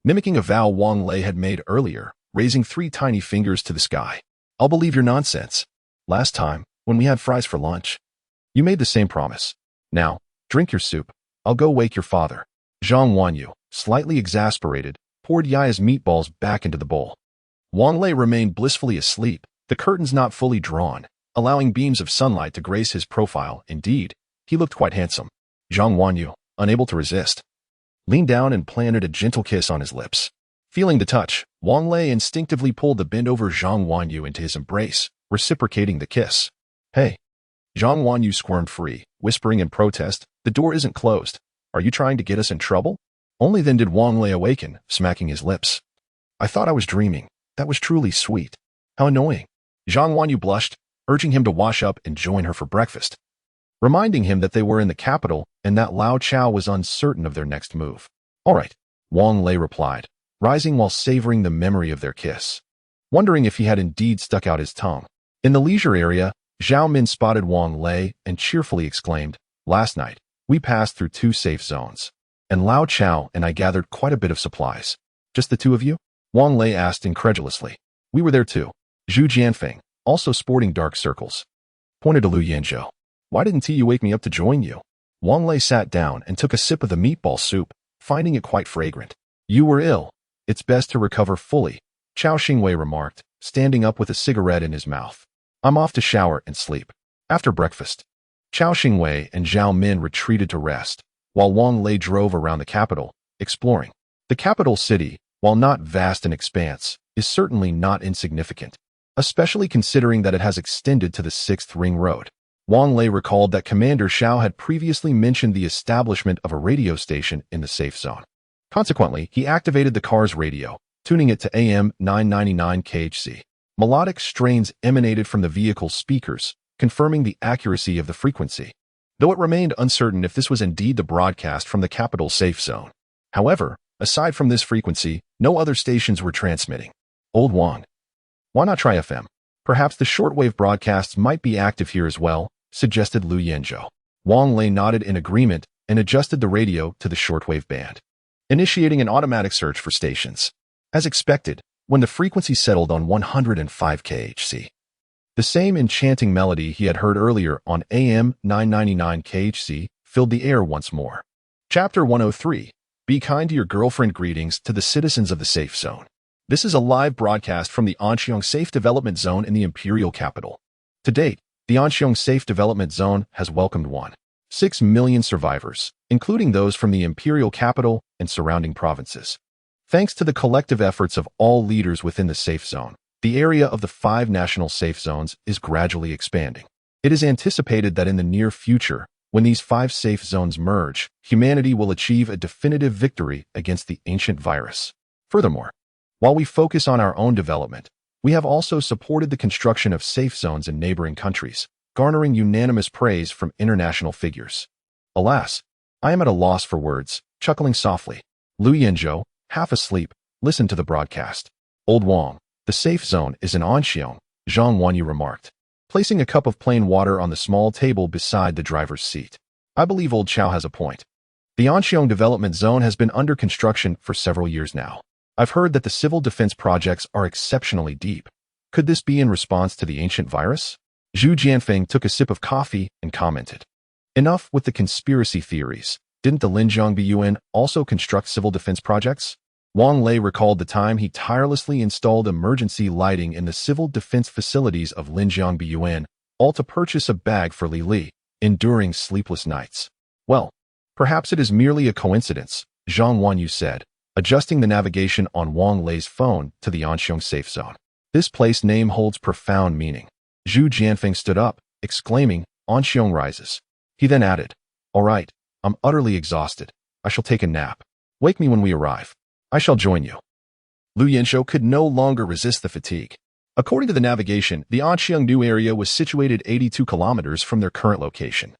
mimicking a vow Wang Lei had made earlier, raising 3 tiny fingers to the sky. I'll believe your nonsense. Last time, when we had fries for lunch, you made the same promise. Now, drink your soup. I'll go wake your father. Zhang Wanyu, slightly exasperated, poured Yaya's meatballs back into the bowl. Wang Lei remained blissfully asleep, the curtains not fully drawn, allowing beams of sunlight to grace his profile. Indeed, he looked quite handsome. Zhang Wanyu, unable to resist, leaned down and planted a gentle kiss on his lips. Feeling the touch, Wang Lei instinctively pulled the bent-over Zhang Wanyu into his embrace, reciprocating the kiss. Hey. Zhang Wanyu squirmed free, whispering in protest, the door isn't closed. Are you trying to get us in trouble? Only then did Wang Lei awaken, smacking his lips. I thought I was dreaming. That was truly sweet. How annoying. Zhang Wanyu blushed, urging him to wash up and join her for breakfast, reminding him that they were in the capital and that Lao Chao was uncertain of their next move. All right, Wang Lei replied, rising while savoring the memory of their kiss, wondering if he had indeed stuck out his tongue. In the leisure area, Zhao Min spotted Wang Lei and cheerfully exclaimed, Last night, we passed through 2 safe zones, and Lao Chao and I gathered quite a bit of supplies. Just the two of you? Wang Lei asked incredulously. We were there too. Zhu Jianfeng, also sporting dark circles, pointed to Lu Yanzhou. Why didn't you wake me up to join you? Wang Lei sat down and took a sip of the meatball soup, finding it quite fragrant. You were ill. It's best to recover fully, Chao Xingwei remarked, standing up with a cigarette in his mouth. I'm off to shower and sleep. After breakfast, Chao Xingwei and Zhao Min retreated to rest, while Wang Lei drove around the capital, exploring. The capital city, while not vast in expanse, is certainly not insignificant, especially considering that it has extended to the 6th Ring Road. Wang Lei recalled that Commander Xiao had previously mentioned the establishment of a radio station in the safe zone. Consequently, he activated the car's radio, tuning it to AM 999 kHz. Melodic strains emanated from the vehicle's speakers, confirming the accuracy of the frequency, though it remained uncertain if this was indeed the broadcast from the capital safe zone. However, aside from this frequency, no other stations were transmitting. Old Wang. Why not try FM? Perhaps the shortwave broadcasts might be active here as well, suggested Lu Yanzhou. Wang Lei nodded in agreement and adjusted the radio to the shortwave band, initiating an automatic search for stations. As expected, when the frequency settled on 105 kHz, the same enchanting melody he had heard earlier on AM 999 kHz filled the air once more. Chapter 103. Be kind to your girlfriend. Greetings to the citizens of the safe zone. This is a live broadcast from the Anqiang Safe Development Zone in the Imperial Capital. To date, the Anqiang Safe Development Zone has welcomed 1.6 million survivors, including those from the Imperial Capital and surrounding provinces. Thanks to the collective efforts of all leaders within the safe zone, the area of the 5 national safe zones is gradually expanding. It is anticipated that in the near future, when these 5 safe zones merge, humanity will achieve a definitive victory against the ancient virus. Furthermore, while we focus on our own development, we have also supported the construction of safe zones in neighboring countries, garnering unanimous praise from international figures. Alas, I am at a loss for words, chuckling softly. Lu Yanzhou, half asleep, listened to the broadcast. Old Wang, the safe zone is in Anqiang, Zhang Wanyu remarked, placing a cup of plain water on the small table beside the driver's seat. I believe old Chao has a point. The Anqiang Development Zone has been under construction for several years now. I've heard that the civil defense projects are exceptionally deep. Could this be in response to the ancient virus? Zhu Jianfeng took a sip of coffee and commented. Enough with the conspiracy theories. Didn't the Linjiang Biyuan also construct civil defense projects? Wang Lei recalled the time he tirelessly installed emergency lighting in the civil defense facilities of Linjiang Biyuan, all to purchase a bag for Li Li, enduring sleepless nights. Well, perhaps it is merely a coincidence, Zhang Wanyu said, adjusting the navigation on Wang Lei's phone to the Anqiang safe zone. This place name holds profound meaning. Zhu Jianfeng stood up, exclaiming, Anqiang rises. He then added, all right, I'm utterly exhausted. I shall take a nap. Wake me when we arrive. I shall join you. Lu Yanzhou could no longer resist the fatigue. According to the navigation, the Anqiang new area was situated 82 kilometers from their current location,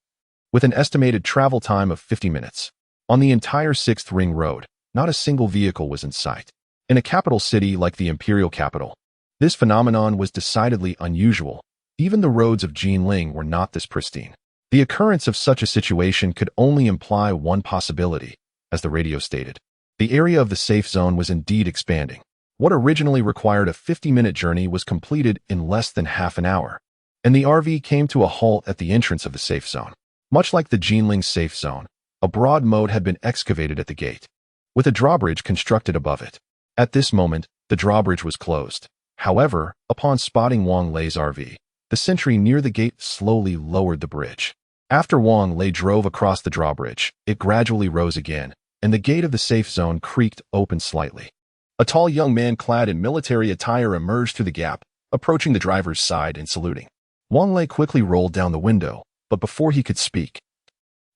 with an estimated travel time of 50 minutes. On the entire 6th Ring Road, not a single vehicle was in sight. In a capital city like the Imperial Capital, this phenomenon was decidedly unusual. Even the roads of Jinling were not this pristine. The occurrence of such a situation could only imply one possibility, as the radio stated. The area of the safe zone was indeed expanding. What originally required a 50-minute journey was completed in less than half an hour, and the RV came to a halt at the entrance of the safe zone. Much like the Jinling safe zone, a broad moat had been excavated at the gate, with a drawbridge constructed above it. At this moment, the drawbridge was closed. However, upon spotting Wang Lei's RV, the sentry near the gate slowly lowered the bridge. After Wang Lei drove across the drawbridge, it gradually rose again, and the gate of the safe zone creaked open slightly. A tall young man clad in military attire emerged through the gap, approaching the driver's side and saluting. Wang Lei quickly rolled down the window, but before he could speak,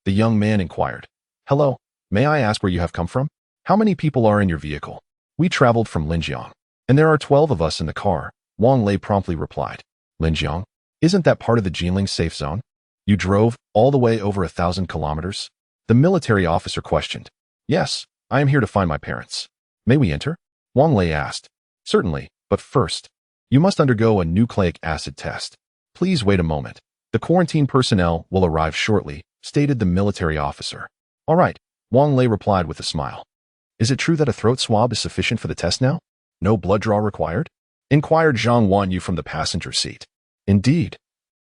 the young man inquired, Hello, may I ask where you have come from? How many people are in your vehicle? We traveled from Linjiang, and there are 12 of us in the car, Wang Lei promptly replied. Linjiang? Isn't that part of the Jinling safe zone? You drove all the way over 1,000 kilometers? The military officer questioned. Yes, I am here to find my parents. May we enter? Wang Lei asked. Certainly, but first, you must undergo a nucleic acid test. Please wait a moment. The quarantine personnel will arrive shortly, stated the military officer. All right, Wang Lei replied with a smile. Is it true that a throat swab is sufficient for the test now? No blood draw required? Inquired Zhang Wanyu from the passenger seat. Indeed.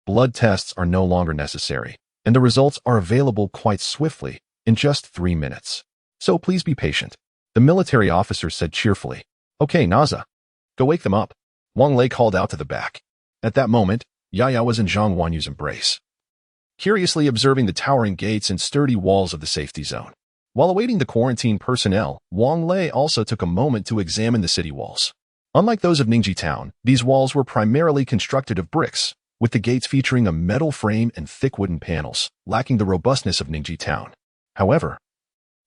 Blood tests are no longer necessary, and the results are available quite swiftly, in just 3 minutes. So please be patient. The military officer said cheerfully. Okay, Naza. Go wake them up. Wang Lei called out to the back. At that moment, Yaya was in Zhang Wanyu's embrace, curiously observing the towering gates and sturdy walls of the safety zone. While awaiting the quarantine personnel, Wang Lei also took a moment to examine the city walls. Unlike those of Ningji Town, these walls were primarily constructed of bricks, with the gates featuring a metal frame and thick wooden panels, lacking the robustness of Ningji Town. However,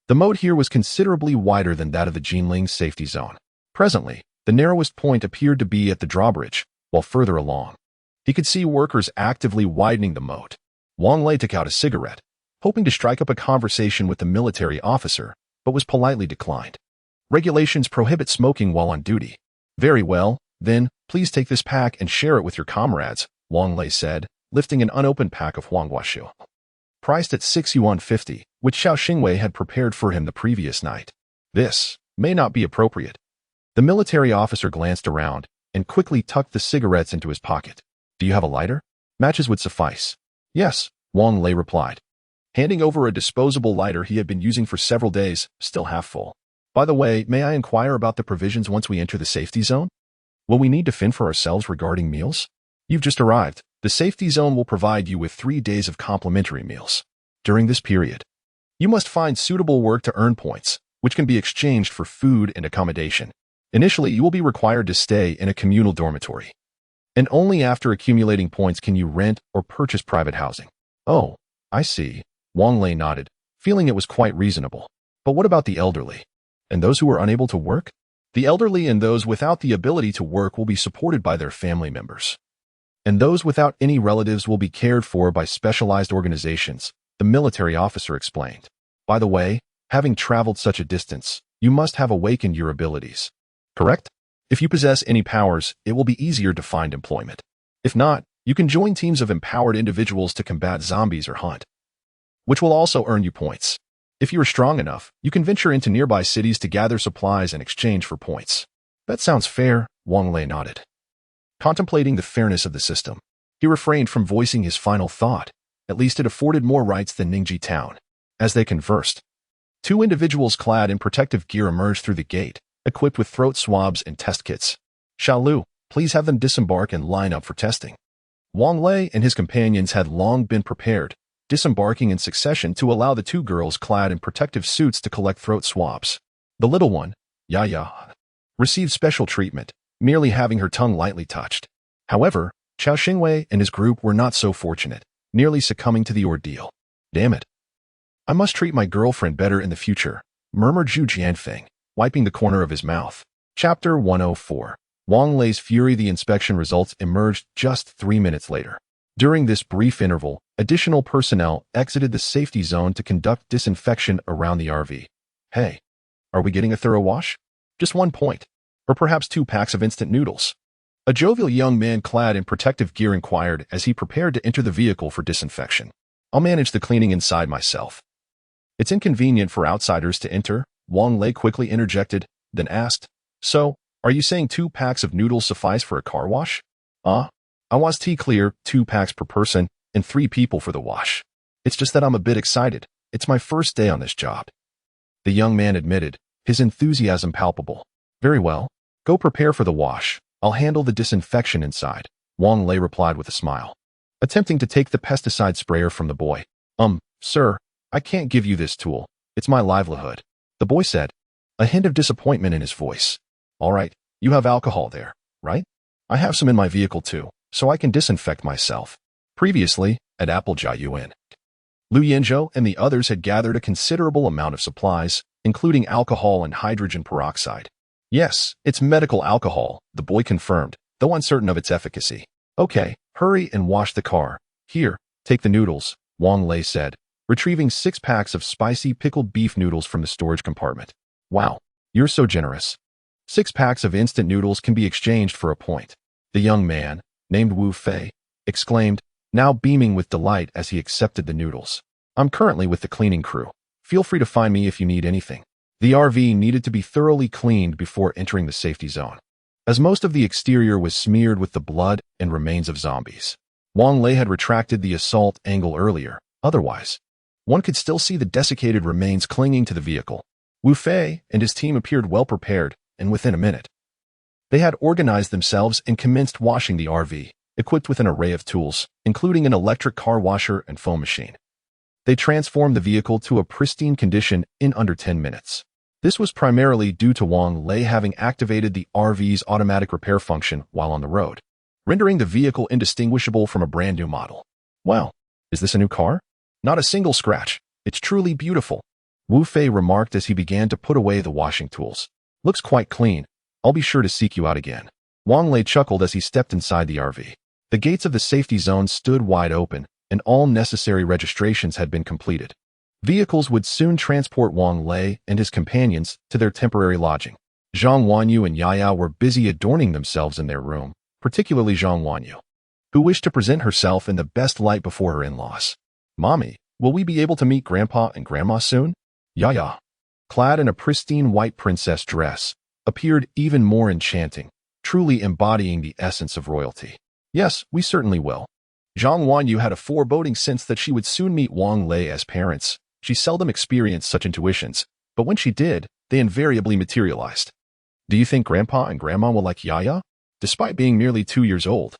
the moat here was considerably wider than that of the Jinling safety zone. Presently, the narrowest point appeared to be at the drawbridge, while further along, he could see workers actively widening the moat. Wang Lei took out a cigarette, hoping to strike up a conversation with the military officer, but was politely declined. Regulations prohibit smoking while on duty. Very well, then, please take this pack and share it with your comrades, Wang Lei said, lifting an unopened pack of huangguashu, priced at 6 yuan 50, which Xiao Xingwei had prepared for him the previous night. This may not be appropriate. The military officer glanced around and quickly tucked the cigarettes into his pocket. Do you have a lighter? Matches would suffice. Yes, Wang Lei replied, handing over a disposable lighter he had been using for several days, still half full. By the way, may I inquire about the provisions once we enter the safety zone? Will we need to fend for ourselves regarding meals? You've just arrived. The safety zone will provide you with 3 days of complimentary meals. During this period, you must find suitable work to earn points, which can be exchanged for food and accommodation. Initially, you will be required to stay in a communal dormitory, and only after accumulating points can you rent or purchase private housing. Oh, I see. Wang Lei nodded, feeling it was quite reasonable. But what about the elderly? And those who are unable to work? The elderly and those without the ability to work will be supported by their family members. And those without any relatives will be cared for by specialized organizations, the military officer explained. By the way, having traveled such a distance, you must have awakened your abilities. Correct? If you possess any powers, it will be easier to find employment. If not, you can join teams of empowered individuals to combat zombies or hunt, which will also earn you points. If you are strong enough, you can venture into nearby cities to gather supplies and exchange for points. That sounds fair, Wang Lei nodded. Contemplating the fairness of the system, he refrained from voicing his final thought. At least it afforded more rights than Ningji Town. As they conversed, 2 individuals clad in protective gear emerged through the gate, equipped with throat swabs and test kits. Xiaolu, please have them disembark and line up for testing. Wang Lei and his companions had long been prepared, disembarking in succession to allow the 2 girls clad in protective suits to collect throat swabs. The little one, Yaya, received special treatment, merely having her tongue lightly touched. However, Xiao Xingwei and his group were not so fortunate, nearly succumbing to the ordeal. Damn it. I must treat my girlfriend better in the future, murmured Zhu Jianfeng, wiping the corner of his mouth. Chapter 104. Wang Lei's fury. The inspection results emerged just 3 minutes later. During this brief interval, additional personnel exited the safety zone to conduct disinfection around the RV. Hey, are we getting a thorough wash? Just 1 point. Or perhaps 2 packs of instant noodles. A jovial young man clad in protective gear inquired as he prepared to enter the vehicle for disinfection. I'll manage the cleaning inside myself. It's inconvenient for outsiders to enter, Wang Lei quickly interjected, then asked, So, are you saying 2 packs of noodles suffice for a car wash? I was clear, 2 packs per person, and 3 people for the wash. It's just that I'm a bit excited. It's my first day on this job. The young man admitted, his enthusiasm palpable. Very well. Go prepare for the wash. I'll handle the disinfection inside, Wang Lei replied with a smile, attempting to take the pesticide sprayer from the boy. Sir, I can't give you this tool. It's my livelihood, the boy said, a hint of disappointment in his voice. All right, you have alcohol there, right? I have some in my vehicle too, so I can disinfect myself. Previously, at Apple Jiayuan, Lu Yanzhou and the others had gathered a considerable amount of supplies, including alcohol and hydrogen peroxide. Yes, it's medical alcohol, the boy confirmed, though uncertain of its efficacy. Okay, hurry and wash the car. Here, take the noodles, Wang Lei said, retrieving 6 packs of spicy pickled beef noodles from the storage compartment. Wow, you're so generous. 6 packs of instant noodles can be exchanged for a point. The young man, named Wu Fei, exclaimed, now beaming with delight as he accepted the noodles. I'm currently with the cleaning crew. Feel free to find me if you need anything. The RV needed to be thoroughly cleaned before entering the safety zone, as most of the exterior was smeared with the blood and remains of zombies. Wang Lei had retracted the assault angle earlier. Otherwise, one could still see the desiccated remains clinging to the vehicle. Wu Fei and his team appeared well prepared, and within a minute, they had organized themselves and commenced washing the RV, equipped with an array of tools, including an electric car washer and foam machine. They transformed the vehicle to a pristine condition in under 10 minutes. This was primarily due to Wang Lei having activated the RV's automatic repair function while on the road, rendering the vehicle indistinguishable from a brand new model. Wow, is this a new car? Not a single scratch. It's truly beautiful, Wu Fei remarked as he began to put away the washing tools. Looks quite clean. I'll be sure to seek you out again. Wang Lei chuckled as he stepped inside the RV. The gates of the safety zone stood wide open, and all necessary registrations had been completed. Vehicles would soon transport Wang Lei and his companions to their temporary lodging. Zhang Wanyu and Yaya were busy adorning themselves in their room, particularly Zhang Wanyu, who wished to present herself in the best light before her in-laws. Mommy, will we be able to meet Grandpa and Grandma soon? Yaya, clad in a pristine white princess dress, appeared even more enchanting, truly embodying the essence of royalty. Yes, we certainly will. Zhang Wanyu had a foreboding sense that she would soon meet Wang Lei as parents. She seldom experienced such intuitions, but when she did, they invariably materialized. Do you think Grandpa and Grandma will like Yaya? Despite being merely 2 years old,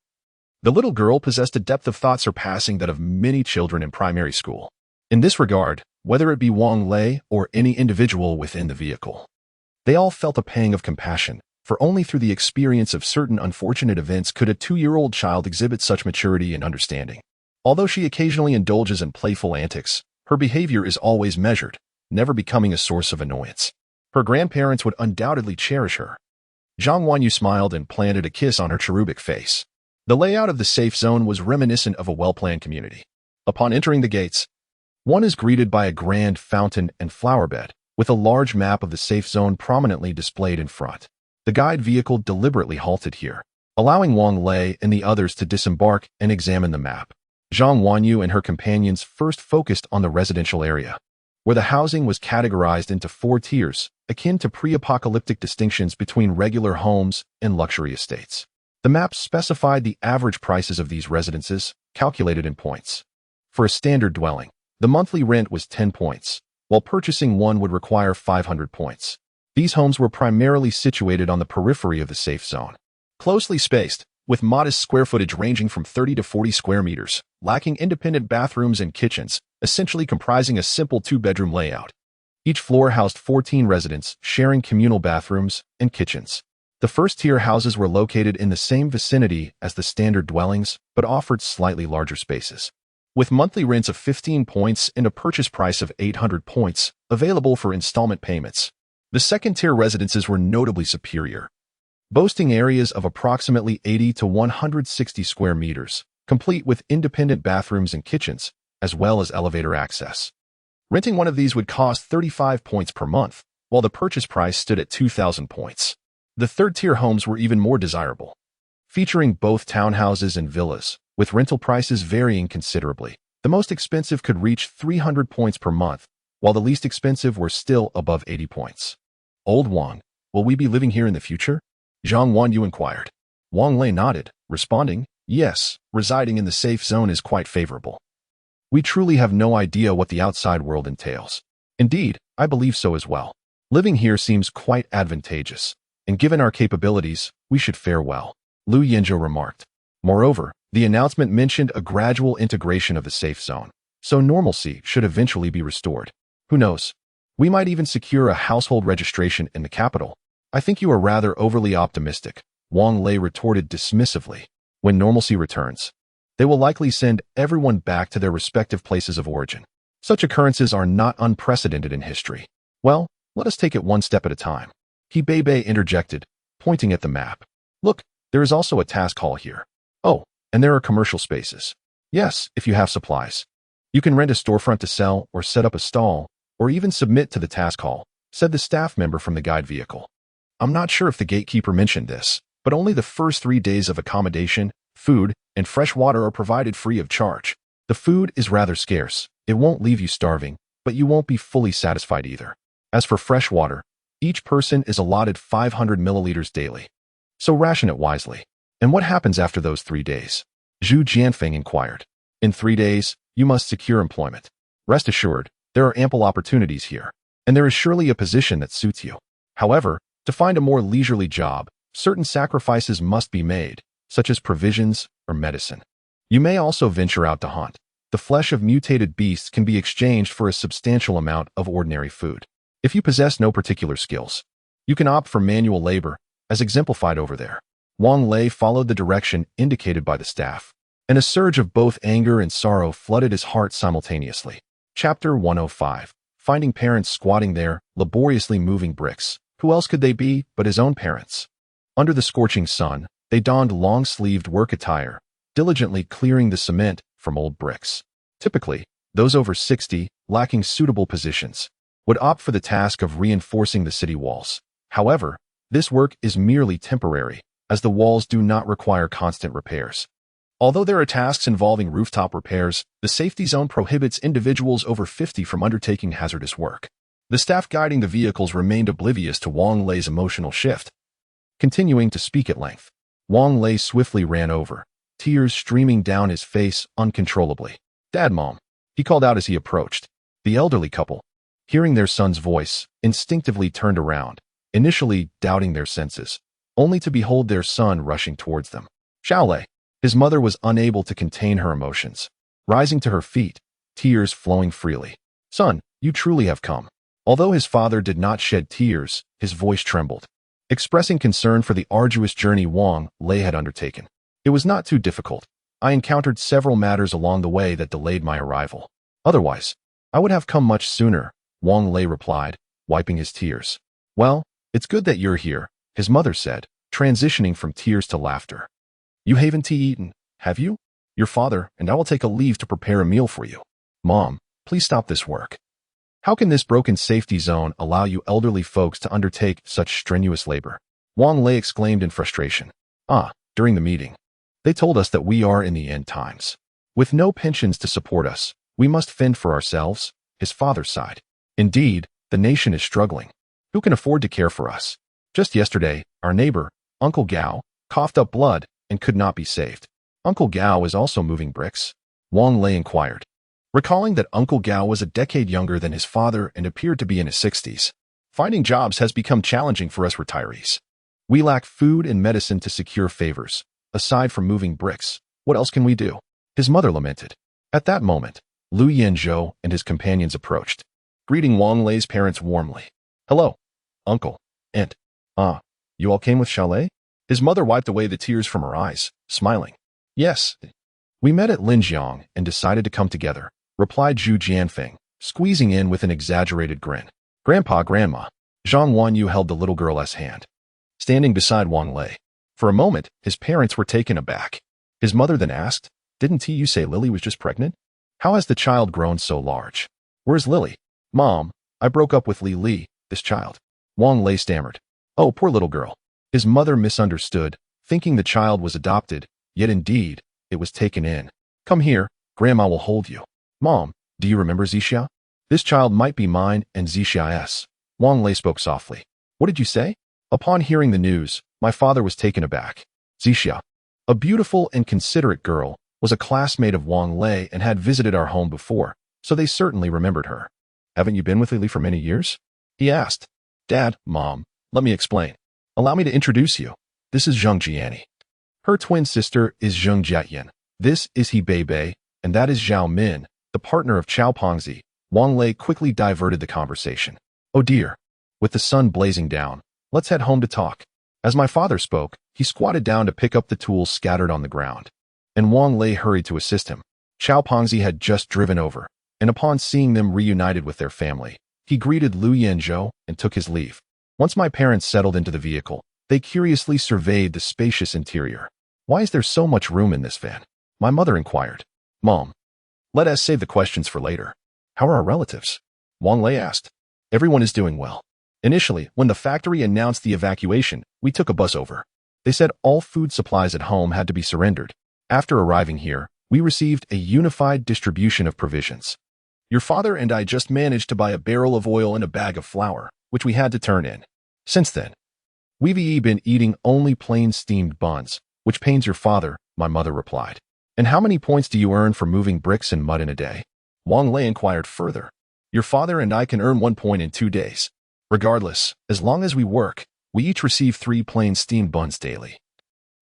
the little girl possessed a depth of thought surpassing that of many children in primary school. In this regard, whether it be Wang Lei or any individual within the vehicle, they all felt a pang of compassion, for only through the experience of certain unfortunate events could a 2-year-old child exhibit such maturity and understanding. Although she occasionally indulges in playful antics, her behavior is always measured, never becoming a source of annoyance. Her grandparents would undoubtedly cherish her. Zhang Wanyu smiled and planted a kiss on her cherubic face. The layout of the safe zone was reminiscent of a well-planned community. Upon entering the gates, one is greeted by a grand fountain and flower bed, with a large map of the safe zone prominently displayed in front. The guide vehicle deliberately halted here, allowing Wang Lei and the others to disembark and examine the map. Zhang Wanyu and her companions first focused on the residential area, where the housing was categorized into 4 tiers, akin to pre-apocalyptic distinctions between regular homes and luxury estates. The map specified the average prices of these residences, calculated in points. For a standard dwelling, the monthly rent was 10 points, while purchasing one would require 500 points. These homes were primarily situated on the periphery of the safe zone, closely spaced, with modest square footage ranging from 30 to 40 square meters, lacking independent bathrooms and kitchens, essentially comprising a simple 2-bedroom layout. Each floor housed 14 residents, sharing communal bathrooms and kitchens. The first-tier houses were located in the same vicinity as the standard dwellings, but offered slightly larger spaces, with monthly rents of 15 points and a purchase price of 800 points, available for installment payments. The second-tier residences were notably superior, boasting areas of approximately 80 to 160 square meters, complete with independent bathrooms and kitchens, as well as elevator access. Renting one of these would cost 35 points per month, while the purchase price stood at 2,000 points. The third-tier homes were even more desirable, featuring both townhouses and villas, with rental prices varying considerably. The most expensive could reach 300 points per month, while the least expensive were still above 80 points. Old Wang, will we be living here in the future? Zhang Wanyu inquired. Wang Lei nodded, responding, yes, residing in the safe zone is quite favorable. We truly have no idea what the outside world entails. Indeed, I believe so as well. Living here seems quite advantageous, and given our capabilities, we should fare well, Lu Yenzhou remarked. Moreover, the announcement mentioned a gradual integration of the safe zone, so normalcy should eventually be restored. Who knows? We might even secure a household registration in the capital. I think you are rather overly optimistic, Wang Lei retorted dismissively. When normalcy returns, they will likely send everyone back to their respective places of origin. Such occurrences are not unprecedented in history. Well, let us take it one step at a time. He Bei interjected, pointing at the map. Look, there is also a task hall here. Oh, and there are commercial spaces. Yes, if you have supplies. You can rent a storefront to sell or set up a stall, or even submit to the task hall, said the staff member from the guide vehicle. I'm not sure if the gatekeeper mentioned this, but only the first 3 days of accommodation, food, and fresh water are provided free of charge. The food is rather scarce. It won't leave you starving, but you won't be fully satisfied either. As for fresh water, each person is allotted 500 milliliters daily. So ration it wisely. And what happens after those 3 days? Zhu Jianfeng inquired. In 3 days, you must secure employment. Rest assured, there are ample opportunities here, and there is surely a position that suits you. However, to find a more leisurely job, certain sacrifices must be made, such as provisions or medicine. You may also venture out to hunt. The flesh of mutated beasts can be exchanged for a substantial amount of ordinary food. If you possess no particular skills, you can opt for manual labor, as exemplified over there. Wang Lei followed the direction indicated by the staff, and a surge of both anger and sorrow flooded his heart simultaneously. Chapter 105. Finding parents squatting there, laboriously moving bricks. Who else could they be but his own parents? Under the scorching sun, they donned long-sleeved work attire, diligently clearing the cement from old bricks. Typically, those over 60, lacking suitable positions, would opt for the task of reinforcing the city walls. However, this work is merely temporary, as the walls do not require constant repairs. Although there are tasks involving rooftop repairs, the safety zone prohibits individuals over 50 from undertaking hazardous work. The staff guiding the vehicles remained oblivious to Wang Lei's emotional shift. Continuing to speak at length, Wang Lei swiftly ran over, tears streaming down his face uncontrollably. "Dad, Mom," he called out as he approached. The elderly couple, hearing their son's voice, instinctively turned around, initially doubting their senses, only to behold their son rushing towards them. Xiaolei. His mother was unable to contain her emotions, rising to her feet, tears flowing freely. "Son, you truly have come." Although his father did not shed tears, his voice trembled, expressing concern for the arduous journey Wang Lei had undertaken. "It was not too difficult. I encountered several matters along the way that delayed my arrival. Otherwise, I would have come much sooner," Wang Lei replied, wiping his tears. "Well, it's good that you're here," his mother said, transitioning from tears to laughter. "You haven't eaten, have you? Your father and I will take a leave to prepare a meal for you." "Mom, please stop this work. How can this broken safety zone allow you elderly folks to undertake such strenuous labor?" Wang Lei exclaimed in frustration. During the meeting, they told us that we are in the end times. With no pensions to support us, we must fend for ourselves," his father sighed. "Indeed, the nation is struggling. Who can afford to care for us? Just yesterday, our neighbor, Uncle Gao, coughed up blood and could not be saved." "Uncle Gao is also moving bricks?" Wang Lei inquired, recalling that Uncle Gao was a decade younger than his father and appeared to be in his 60s. "Finding jobs has become challenging for us retirees. We lack food and medicine to secure favors. Aside from moving bricks, what else can we do?" his mother lamented. At that moment, Lu Yanzhou and his companions approached, greeting Wang Lei's parents warmly. "Hello, Uncle, Aunt. You all came with Xiaolei?" His mother wiped away the tears from her eyes, smiling. "Yes. We met at Linjiang and decided to come together," replied Zhu Jianfeng, squeezing in with an exaggerated grin. "Grandpa, Grandma." Zhang Wanyu held the little girl's hand, standing beside Wang Lei. For a moment, his parents were taken aback. His mother then asked, "Didn't you say Lily was just pregnant? How has the child grown so large? Where's Lily?" "Mom, I broke up with Li, this child." Wang Lei stammered. "Oh, poor little girl." His mother misunderstood, thinking the child was adopted, yet indeed, it was taken in. "Come here, Grandma will hold you." "Mom, do you remember Zixia? This child might be mine and Zixia's." Wang Lei spoke softly. "What did you say?" Upon hearing the news, my father was taken aback. Zixia, a beautiful and considerate girl, was a classmate of Wang Lei and had visited our home before, so they certainly remembered her. "Haven't you been with Lily for many years?" he asked. "Dad, Mom, let me explain. Allow me to introduce you. This is Zheng Jiani. Her twin sister is Zheng Jiayan. This is He Bei, and that is Zhao Min, the partner of Chao Pengzi." Wang Lei quickly diverted the conversation. "Oh dear. With the sun blazing down, let's head home to talk." As my father spoke, he squatted down to pick up the tools scattered on the ground, and Wang Lei hurried to assist him. Chao Pengzi had just driven over, and upon seeing them reunited with their family, he greeted Lu Yanzhou and took his leave. Once my parents settled into the vehicle, they curiously surveyed the spacious interior. "Why is there so much room in this van?" my mother inquired. "Mom, let us save the questions for later." "How are our relatives?" Wang Lei asked. "Everyone is doing well. Initially, when the factory announced the evacuation, we took a bus over. They said all food supplies at home had to be surrendered. After arriving here, we received a unified distribution of provisions. Your father and I just managed to buy a barrel of oil and a bag of flour, which we had to turn in. Since then, we've been eating only plain steamed buns, which pains your father, my mother replied. And how many points do you earn for moving bricks and mud in a day? Wang Lei inquired further. Your father and I can earn 1 point in 2 days. Regardless, as long as we work, we each receive 3 plain steamed buns daily,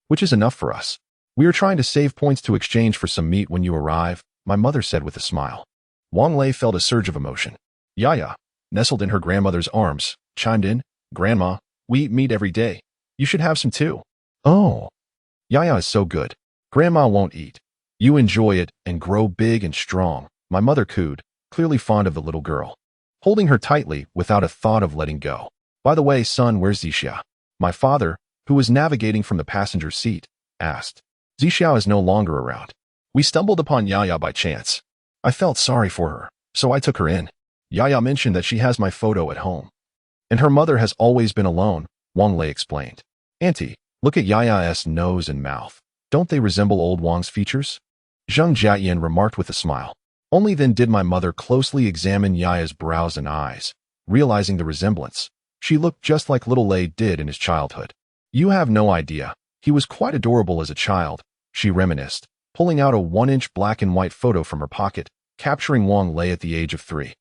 which is enough for us. We are trying to save points to exchange for some meat when you arrive, my mother said with a smile. Wang Lei felt a surge of emotion. Yaya, nestled in her grandmother's arms, chimed in, Grandma, we eat meat every day. You should have some too. Oh, Yaya is so good. Grandma won't eat. You enjoy it and grow big and strong, my mother cooed, clearly fond of the little girl, holding her tightly without a thought of letting go. By the way, son, where's Zixia? My father, who was navigating from the passenger seat, asked. Zixia is no longer around. We stumbled upon Yaya by chance. I felt sorry for her, so I took her in. Yaya mentioned that she has my photo at home. And her mother has always been alone, Wang Lei explained. Auntie, look at Yaya's nose and mouth. Don't they resemble old Wang's features? Zheng Jiayan remarked with a smile. Only then did my mother closely examine Yaya's brows and eyes, realizing the resemblance. She looked just like little Lei did in his childhood. You have no idea. He was quite adorable as a child, she reminisced, pulling out a 1-inch black and white photo from her pocket, capturing Wang Lei at the age of 3.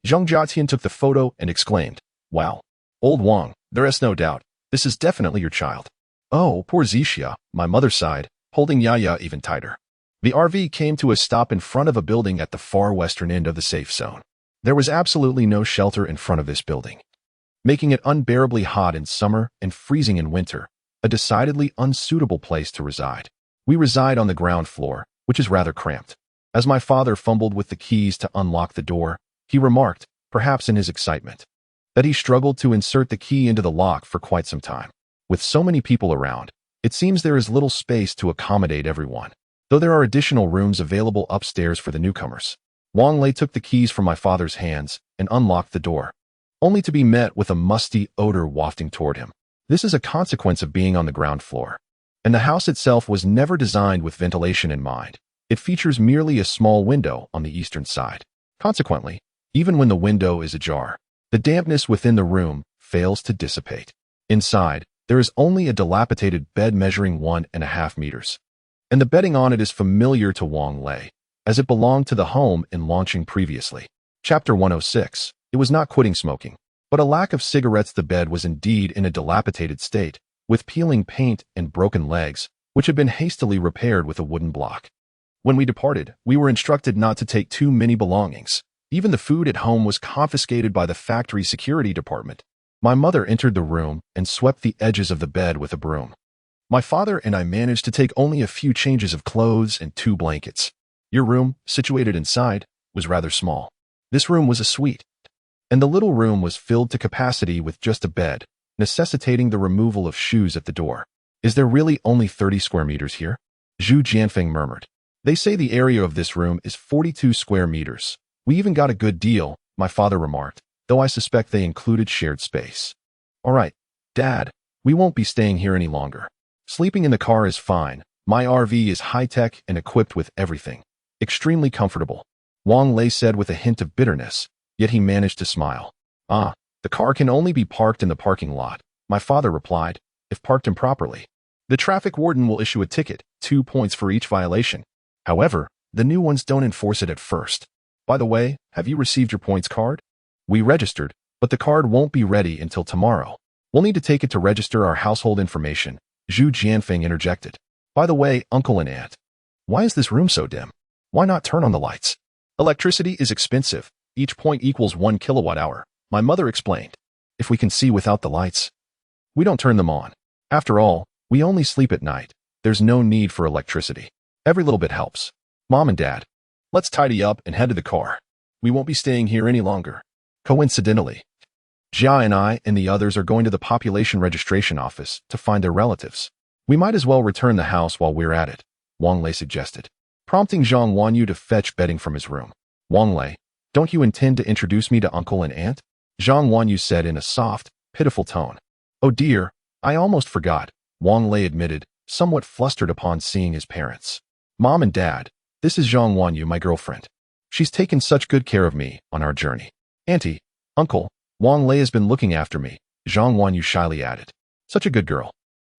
Zheng Jiatian took the photo and exclaimed, Wow, old Wang, there is no doubt. This is definitely your child. Oh, poor Zixia, my mother sighed, holding Yaya even tighter. The RV came to a stop in front of a building at the far western end of the safe zone. There was absolutely no shelter in front of this building, making it unbearably hot in summer and freezing in winter, a decidedly unsuitable place to reside. We reside on the ground floor, which is rather cramped. As my father fumbled with the keys to unlock the door, he remarked, perhaps in his excitement, that he struggled to insert the key into the lock for quite some time. With so many people around, it seems there is little space to accommodate everyone, though there are additional rooms available upstairs for the newcomers. Wang Lei took the keys from my father's hands and unlocked the door, only to be met with a musty odor wafting toward him. This is a consequence of being on the ground floor. And the house itself was never designed with ventilation in mind. It features merely a small window on the eastern side. Consequently, even when the window is ajar, the dampness within the room fails to dissipate. Inside, there is only a dilapidated bed measuring 1.5 meters. And the bedding on it is familiar to Wang Lei, as it belonged to the home in launching previously. Chapter 106. It was not quitting smoking, but a lack of cigarettes. The bed was indeed in a dilapidated state, with peeling paint and broken legs, which had been hastily repaired with a wooden block. When we departed, we were instructed not to take too many belongings. Even the food at home was confiscated by the factory security department. My mother entered the room and swept the edges of the bed with a broom. My father and I managed to take only a few changes of clothes and 2 blankets. Your room, situated inside, was rather small. This room was a suite, and the little room was filled to capacity with just a bed, necessitating the removal of shoes at the door. Is there really only 30 square meters here? Zhu Jianfeng murmured. They say the area of this room is 42 square meters. We even got a good deal, my father remarked, though I suspect they included shared space. All right, Dad, we won't be staying here any longer. Sleeping in the car is fine. My RV is high-tech and equipped with everything. Extremely comfortable, Wang Lei said with a hint of bitterness, yet he managed to smile. Ah, the car can only be parked in the parking lot, my father replied, if parked improperly. The traffic warden will issue a ticket, 2 points for each violation. However, the new ones don't enforce it at first. By the way, have you received your points card? We registered, but the card won't be ready until tomorrow. We'll need to take it to register our household information, Zhu Jianfeng interjected. By the way, uncle and aunt, why is this room so dim? Why not turn on the lights? Electricity is expensive. Each point equals 1 kilowatt-hour, my mother explained. If we can see without the lights, we don't turn them on. After all, we only sleep at night. There's no need for electricity. Every little bit helps. Mom and Dad, let's tidy up and head to the car. We won't be staying here any longer. Coincidentally, Jia and I and the others are going to the population registration office to find their relatives. We might as well return the house while we're at it, Wang Lei suggested, prompting Zhang Wanyu to fetch bedding from his room. Wang Lei, don't you intend to introduce me to uncle and aunt? Zhang Wanyu said in a soft, pitiful tone. Oh dear, I almost forgot, Wang Lei admitted, somewhat flustered upon seeing his parents. Mom and Dad, this is Zhang Wanyu, my girlfriend. She's taken such good care of me on our journey. Auntie, uncle, Wang Lei has been looking after me, Zhang Wanyu shyly added. Such a good girl.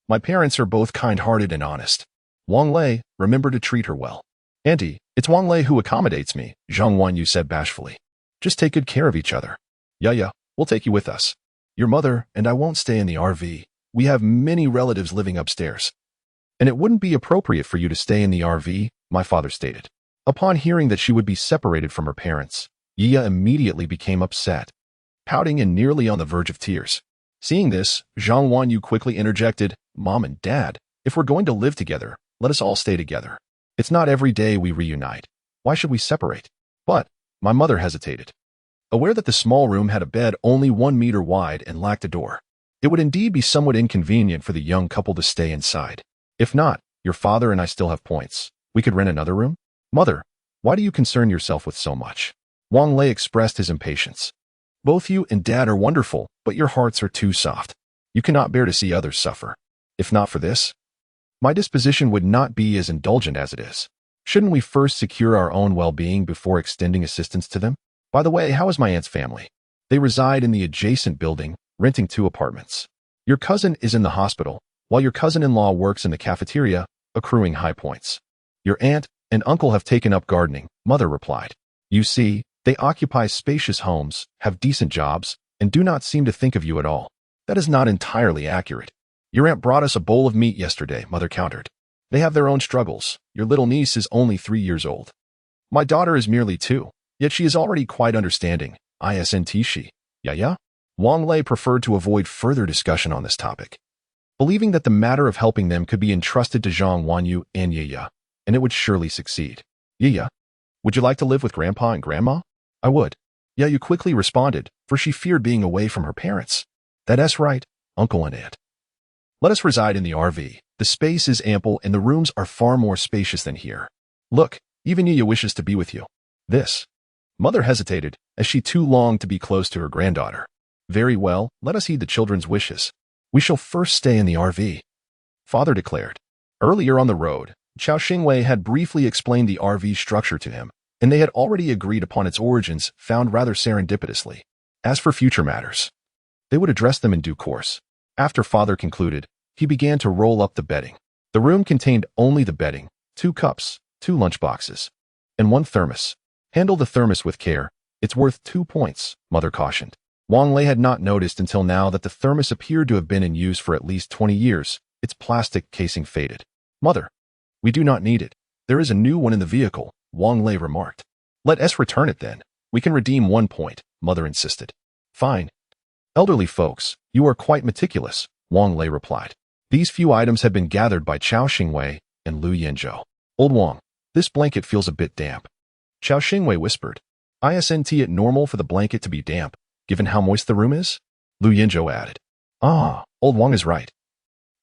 My parents are both kind-hearted and honest. Wang Lei, remember to treat her well. Auntie, it's Wang Lei who accommodates me, Zhang Wanyu said bashfully. Just take good care of each other. Yeah, we'll take you with us. Your mother and I won't stay in the RV. We have many relatives living upstairs. And it wouldn't be appropriate for you to stay in the RV, my father stated. Upon hearing that she would be separated from her parents, Yiya immediately became upset, pouting and nearly on the verge of tears. Seeing this, Zhang Wanyu quickly interjected, Mom and Dad, if we're going to live together, let us all stay together. It's not every day we reunite. Why should we separate? But my mother hesitated. Aware that the small room had a bed only 1 meter wide and lacked a door, it would indeed be somewhat inconvenient for the young couple to stay inside. If not, your father and I still have points. We could rent another room? Mother, why do you concern yourself with so much? Wang Lei expressed his impatience. Both you and Dad are wonderful, but your hearts are too soft. You cannot bear to see others suffer. If not for this, my disposition would not be as indulgent as it is. Shouldn't we first secure our own well-being before extending assistance to them? By the way, how is my aunt's family? They reside in the adjacent building, renting 2 apartments. Your cousin is in the hospital, while your cousin-in-law works in the cafeteria, accruing high points. Your aunt and uncle have taken up gardening, Mother replied. You see, they occupy spacious homes, have decent jobs, and do not seem to think of you at all. That is not entirely accurate. Your aunt brought us a bowl of meat yesterday, Mother countered. They have their own struggles. Your little niece is only 3 years old. My daughter is merely 2, yet she is already quite understanding. Isn't she? Yeah? Wang Lei preferred to avoid further discussion on this topic, believing that the matter of helping them could be entrusted to Zhang Wanyu and Yiya, and it would surely succeed. Yiya, would you like to live with Grandpa and Grandma? I would. Yiya quickly responded, for she feared being away from her parents. That's right, Uncle and Aunt. Let us reside in the RV. The space is ample and the rooms are far more spacious than here. Look, even Yiya wishes to be with you. This. Mother hesitated, as she too longed to be close to her granddaughter. Very well, let us heed the children's wishes. We shall first stay in the RV, Father declared. Earlier on the road, Chao Xingwei had briefly explained the RV structure to him, and they had already agreed upon its origins, found rather serendipitously. As for future matters, they would address them in due course. After Father concluded, he began to roll up the bedding. The room contained only the bedding, 2 cups, 2 lunchboxes, and 1 thermos. Handle the thermos with care. It's worth 2 points, Mother cautioned. Wang Lei had not noticed until now that the thermos appeared to have been in use for at least 20 years, its plastic casing faded. Mother, we do not need it. There is a new one in the vehicle, Wang Lei remarked. Let us return it then. We can redeem 1 point, Mother insisted. Fine. Elderly folks, you are quite meticulous, Wang Lei replied. These few items had been gathered by Chao Xingwei and Lu Yanzhou. Old Wang, this blanket feels a bit damp. Chao Xingwei whispered. Isn't it normal for the blanket to be damp, given how moist the room is? Lu Yanzhou added. Old Wang is right.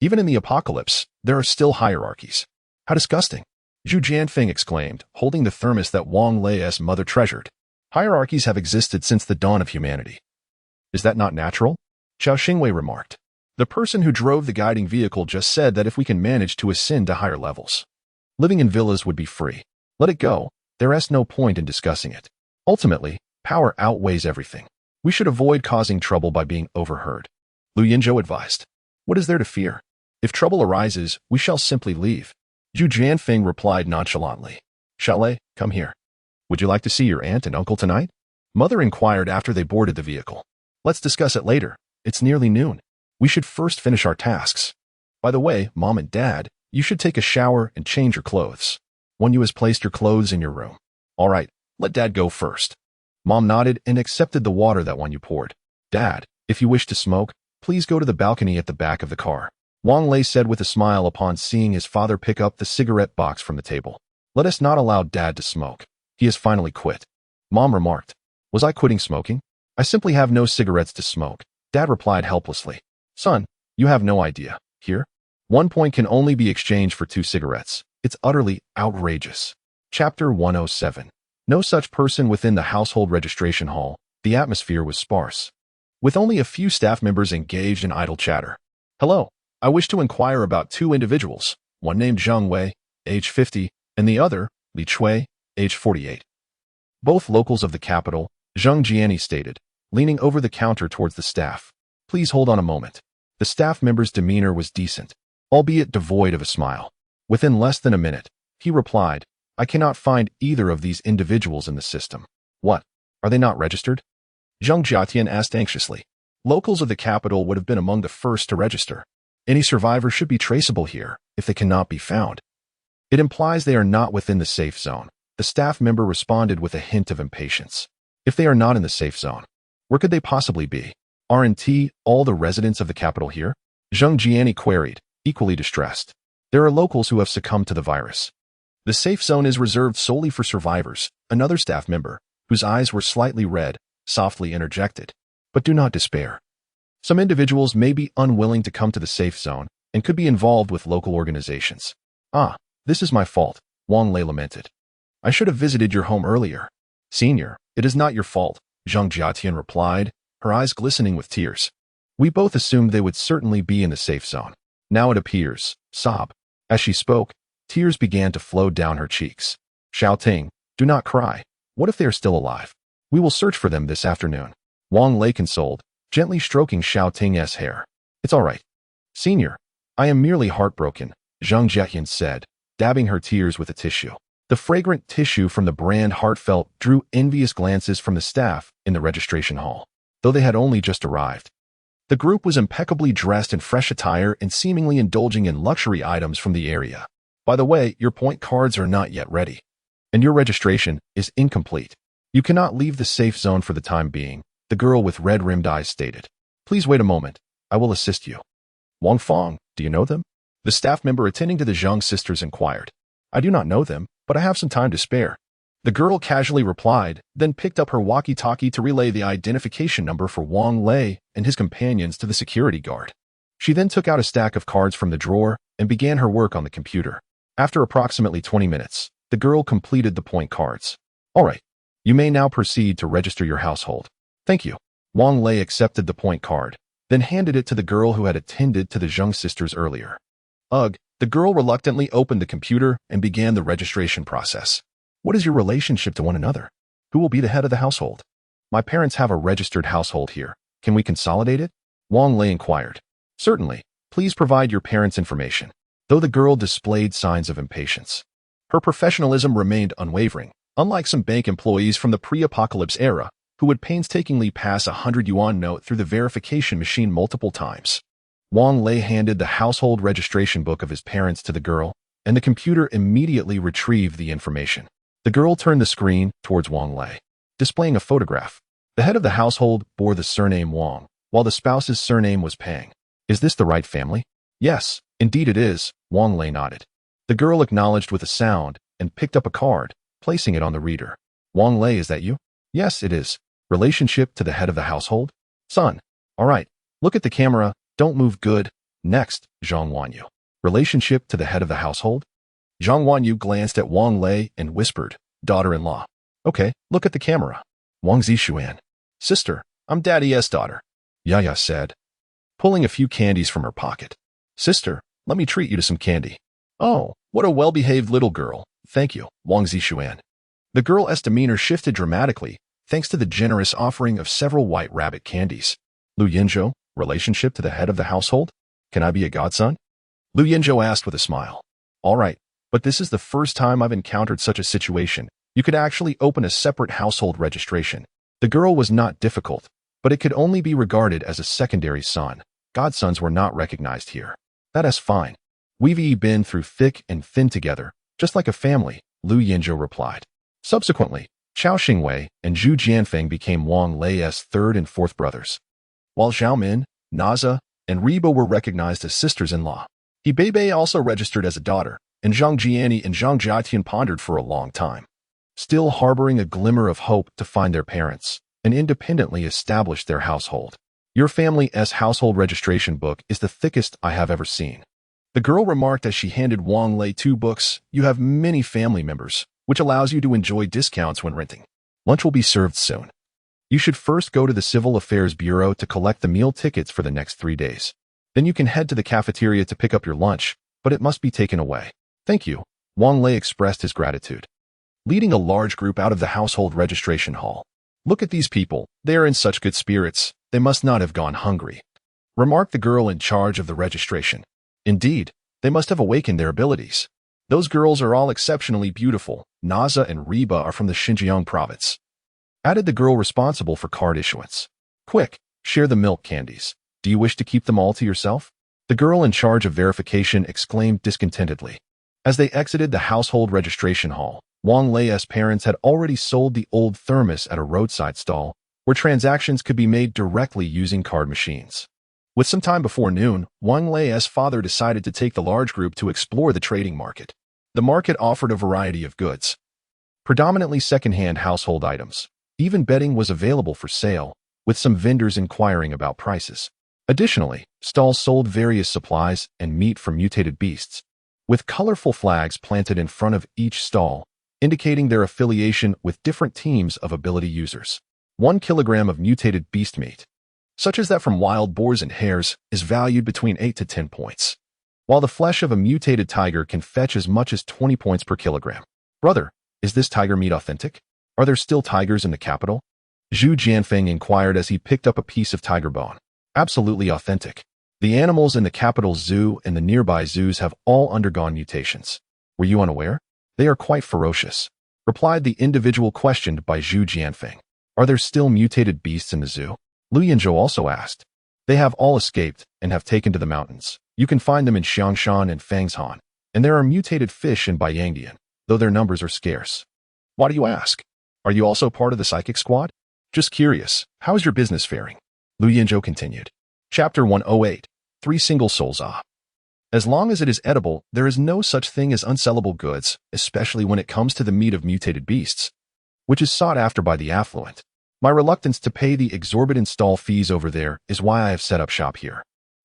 Even in the apocalypse, there are still hierarchies. How disgusting. Zhu Jianfeng exclaimed, holding the thermos that Wang Lei's mother treasured. Hierarchies have existed since the dawn of humanity. Is that not natural? Chao Xingwei remarked. The person who drove the guiding vehicle just said that if we can manage to ascend to higher levels, living in villas would be free. Let it go. There is no point in discussing it. Ultimately, power outweighs everything. We should avoid causing trouble by being overheard. Lu Yanzhou advised. What is there to fear? If trouble arises, we shall simply leave. Zhu Jianfeng replied nonchalantly. Chalet, come here. Would you like to see your aunt and uncle tonight? Mother inquired after they boarded the vehicle. Let's discuss it later. It's nearly noon. We should first finish our tasks. By the way, Mom and Dad, you should take a shower and change your clothes. Wanyu has placed your clothes in your room. All right, let Dad go first. Mom nodded and accepted the water that Wanyu poured. Dad, if you wish to smoke, please go to the balcony at the back of the car. Wang Lei said with a smile upon seeing his father pick up the cigarette box from the table. Let us not allow Dad to smoke. He has finally quit. Mom remarked. Was I quitting smoking? I simply have no cigarettes to smoke. Dad replied helplessly. Son, you have no idea. Here? 1 point can only be exchanged for 2 cigarettes. It's utterly outrageous. Chapter 107. No such person within the household registration hall. The atmosphere was sparse, with only a few staff members engaged in idle chatter. Hello, I wish to inquire about 2 individuals, one named Zhang Wei, age 50, and the other, Li Chui, age 48. Both locals of the capital, Zheng Jiani stated, leaning over the counter towards the staff. Please hold on a moment. The staff member's demeanor was decent, albeit devoid of a smile. Within less than a minute, he replied, I cannot find either of these individuals in the system. What? Are they not registered? Zheng Jiatian asked anxiously. Locals of the capital would have been among the first to register. Any survivor should be traceable here if they cannot be found. It implies they are not within the safe zone. The staff member responded with a hint of impatience. If they are not in the safe zone, where could they possibly be? Aren't all the residents of the capital here? Zheng Jiani queried, equally distressed. There are locals who have succumbed to the virus. The safe zone is reserved solely for survivors, another staff member, whose eyes were slightly red, softly interjected. But do not despair. Some individuals may be unwilling to come to the safe zone and could be involved with local organizations. Ah, this is my fault, Wang Lei lamented. I should have visited your home earlier. Senior, it is not your fault, Zheng Jiatian replied, her eyes glistening with tears. We both assumed they would certainly be in the safe zone. Now it appears, sob. As she spoke, tears began to flow down her cheeks. Xiaoting, do not cry. What if they are still alive? We will search for them this afternoon. Wang Lei consoled, gently stroking Xiaoting's hair. It's all right. Senior, I am merely heartbroken, Zheng Jiatian said, dabbing her tears with a tissue. The fragrant tissue from the brand Heartfelt drew envious glances from the staff in the registration hall, though they had only just arrived. The group was impeccably dressed in fresh attire and seemingly indulging in luxury items from the area. By the way, your point cards are not yet ready, and your registration is incomplete. You cannot leave the safe zone for the time being, the girl with red-rimmed eyes stated. Please wait a moment. I will assist you. Wang Fong, do you know them? The staff member attending to the Zhang sisters inquired. I do not know them, but I have some time to spare. The girl casually replied, then picked up her walkie-talkie to relay the identification number for Wang Lei and his companions to the security guard. She then took out a stack of cards from the drawer and began her work on the computer. After approximately 20 minutes, the girl completed the point cards. All right, you may now proceed to register your household. Thank you. Wang Lei accepted the point card, then handed it to the girl who had attended to the Zheng sisters earlier. Ugh, the girl reluctantly opened the computer and began the registration process. What is your relationship to one another? Who will be the head of the household? My parents have a registered household here. Can we consolidate it? Wang Lei inquired. Certainly. Please provide your parents' information. Though the girl displayed signs of impatience, her professionalism remained unwavering, unlike some bank employees from the pre-apocalypse era, who would painstakingly pass a 100 yuan note through the verification machine multiple times. Wang Lei handed the household registration book of his parents to the girl, and the computer immediately retrieved the information. The girl turned the screen towards Wang Lei, displaying a photograph. The head of the household bore the surname Wang, while the spouse's surname was Pang. Is this the right family? Yes, indeed it is, Wang Lei nodded. The girl acknowledged with a sound and picked up a card, placing it on the reader. Wang Lei, is that you? Yes, it is. Relationship to the head of the household? Son. All right, look at the camera. Don't move. Good. Next, Zhang Wanyu. Relationship to the head of the household? Zhang Wanyu glanced at Wang Lei and whispered, daughter-in-law. Okay, look at the camera. Wang Zixuan. Sister, I'm Daddy's daughter. Yaya said, pulling a few candies from her pocket. Sister, let me treat you to some candy. Oh, what a well-behaved little girl. Thank you, Wang Zixuan. The girl's demeanor shifted dramatically, thanks to the generous offering of several white rabbit candies. Lu Yinzhou, relationship to the head of the household? Can I be a godson? Lu Yinzhou asked with a smile. All right, but this is the first time I've encountered such a situation. You could actually open a separate household registration. The girl was not difficult, but it could only be regarded as a secondary son. Godsons were not recognized here. That is fine. We've been through thick and thin together, just like a family, Lu Yinzhou replied. Subsequently, Chao Xingwei and Zhu Jianfeng became Wang Lei's third and fourth brothers, while Xiaomin, Naza, and Riba were recognized as sisters-in-law. He Beibei also registered as a daughter, and Zhang Jiani and Zhang Jiatian pondered for a long time, still harboring a glimmer of hope to find their parents and independently establish their household. Your family's household registration book is the thickest I have ever seen. The girl remarked as she handed Wang Lei 2 books. You have many family members, which allows you to enjoy discounts when renting. Lunch will be served soon. You should first go to the Civil Affairs Bureau to collect the meal tickets for the next 3 days. Then you can head to the cafeteria to pick up your lunch, but it must be taken away. Thank you. Wang Lei expressed his gratitude. leading a large group out of the household registration hall. "Look at these people. They are in such good spirits. They must not have gone hungry," remarked the girl in charge of the registration. "Indeed, they must have awakened their abilities. Those girls are all exceptionally beautiful. Naza and Reba are from the Xinjiang province," added the girl responsible for card issuance. "Quick, share the milk candies. Do you wish to keep them all to yourself?" the girl in charge of verification exclaimed discontentedly. As they exited the household registration hall, Wang Lei's parents had already sold the old thermos at a roadside stall, where transactions could be made directly using card machines. With some time before noon, Wang Lei's father decided to take the large group to explore the trading market. The market offered a variety of goods, predominantly second-hand household items. Even bedding was available for sale, with some vendors inquiring about prices. Additionally, stalls sold various supplies and meat from mutated beasts, with colorful flags planted in front of each stall, indicating their affiliation with different teams of ability users. 1 kilogram of mutated beast meat, such as that from wild boars and hares, is valued between 8 to 10 points, while the flesh of a mutated tiger can fetch as much as 20 points per kilogram. "Brother, is this tiger meat authentic? Are there still tigers in the capital?" Zhu Jianfeng inquired as he picked up a piece of tiger bone. "Absolutely authentic. The animals in the capital zoo and the nearby zoos have all undergone mutations. Were you unaware? They are quite ferocious," replied the individual questioned by Zhu Jianfeng. "Are there still mutated beasts in the zoo?" Lu Yanzhou also asked. "They have all escaped and have taken to the mountains. You can find them in Xiangshan and Fangshan, and there are mutated fish in Baiyangdian, though their numbers are scarce." "Why do you ask? Are you also part of the psychic squad?" "Just curious. How is your business faring?" Lu Yanzhou continued. Chapter 108. 3 Single Souls. As long as it is edible, there is no such thing as unsellable goods, especially when it comes to the meat of mutated beasts, which is sought after by the affluent. My reluctance to pay the exorbitant stall fees over there is why I have set up shop here.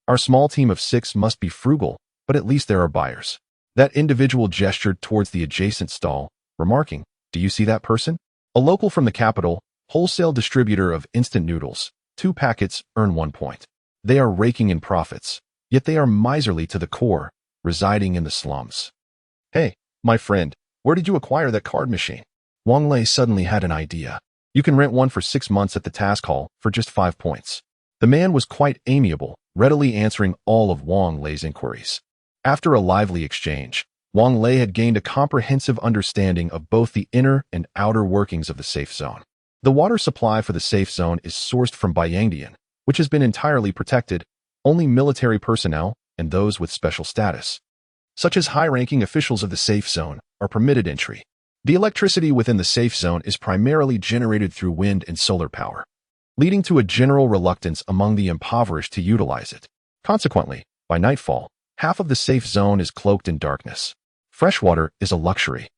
Our small team of 6 must be frugal, but at least there are buyers." That individual gestured towards the adjacent stall, remarking, "Do you see that person? A local from the capital, wholesale distributor of instant noodles. 2 packets earn 1 point. They are raking in profits, yet they are miserly to the core, residing in the slums." "Hey, my friend, where did you acquire that card machine?" Wang Lei suddenly had an idea. "You can rent one for 6 months at the task hall for just 5 points. The man was quite amiable, readily answering all of Wang Lei's inquiries. After a lively exchange, Wang Lei had gained a comprehensive understanding of both the inner and outer workings of the safe zone. The water supply for the safe zone is sourced from Baiyangdian, which has been entirely protected. Only military personnel and those with special status, such as high-ranking officials of the safe zone, are permitted entry. The electricity within the safe zone is primarily generated through wind and solar power, leading to a general reluctance among the impoverished to utilize it. Consequently, by nightfall, half of the safe zone is cloaked in darkness. Freshwater is a luxury,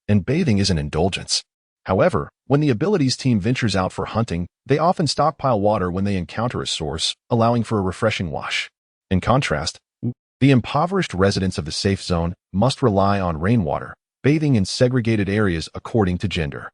and bathing is an indulgence. However, when the abilities team ventures out for hunting, they often stockpile water when they encounter a source, allowing for a refreshing wash. In contrast, the impoverished residents of the safe zone must rely on rainwater, bathing in segregated areas according to gender.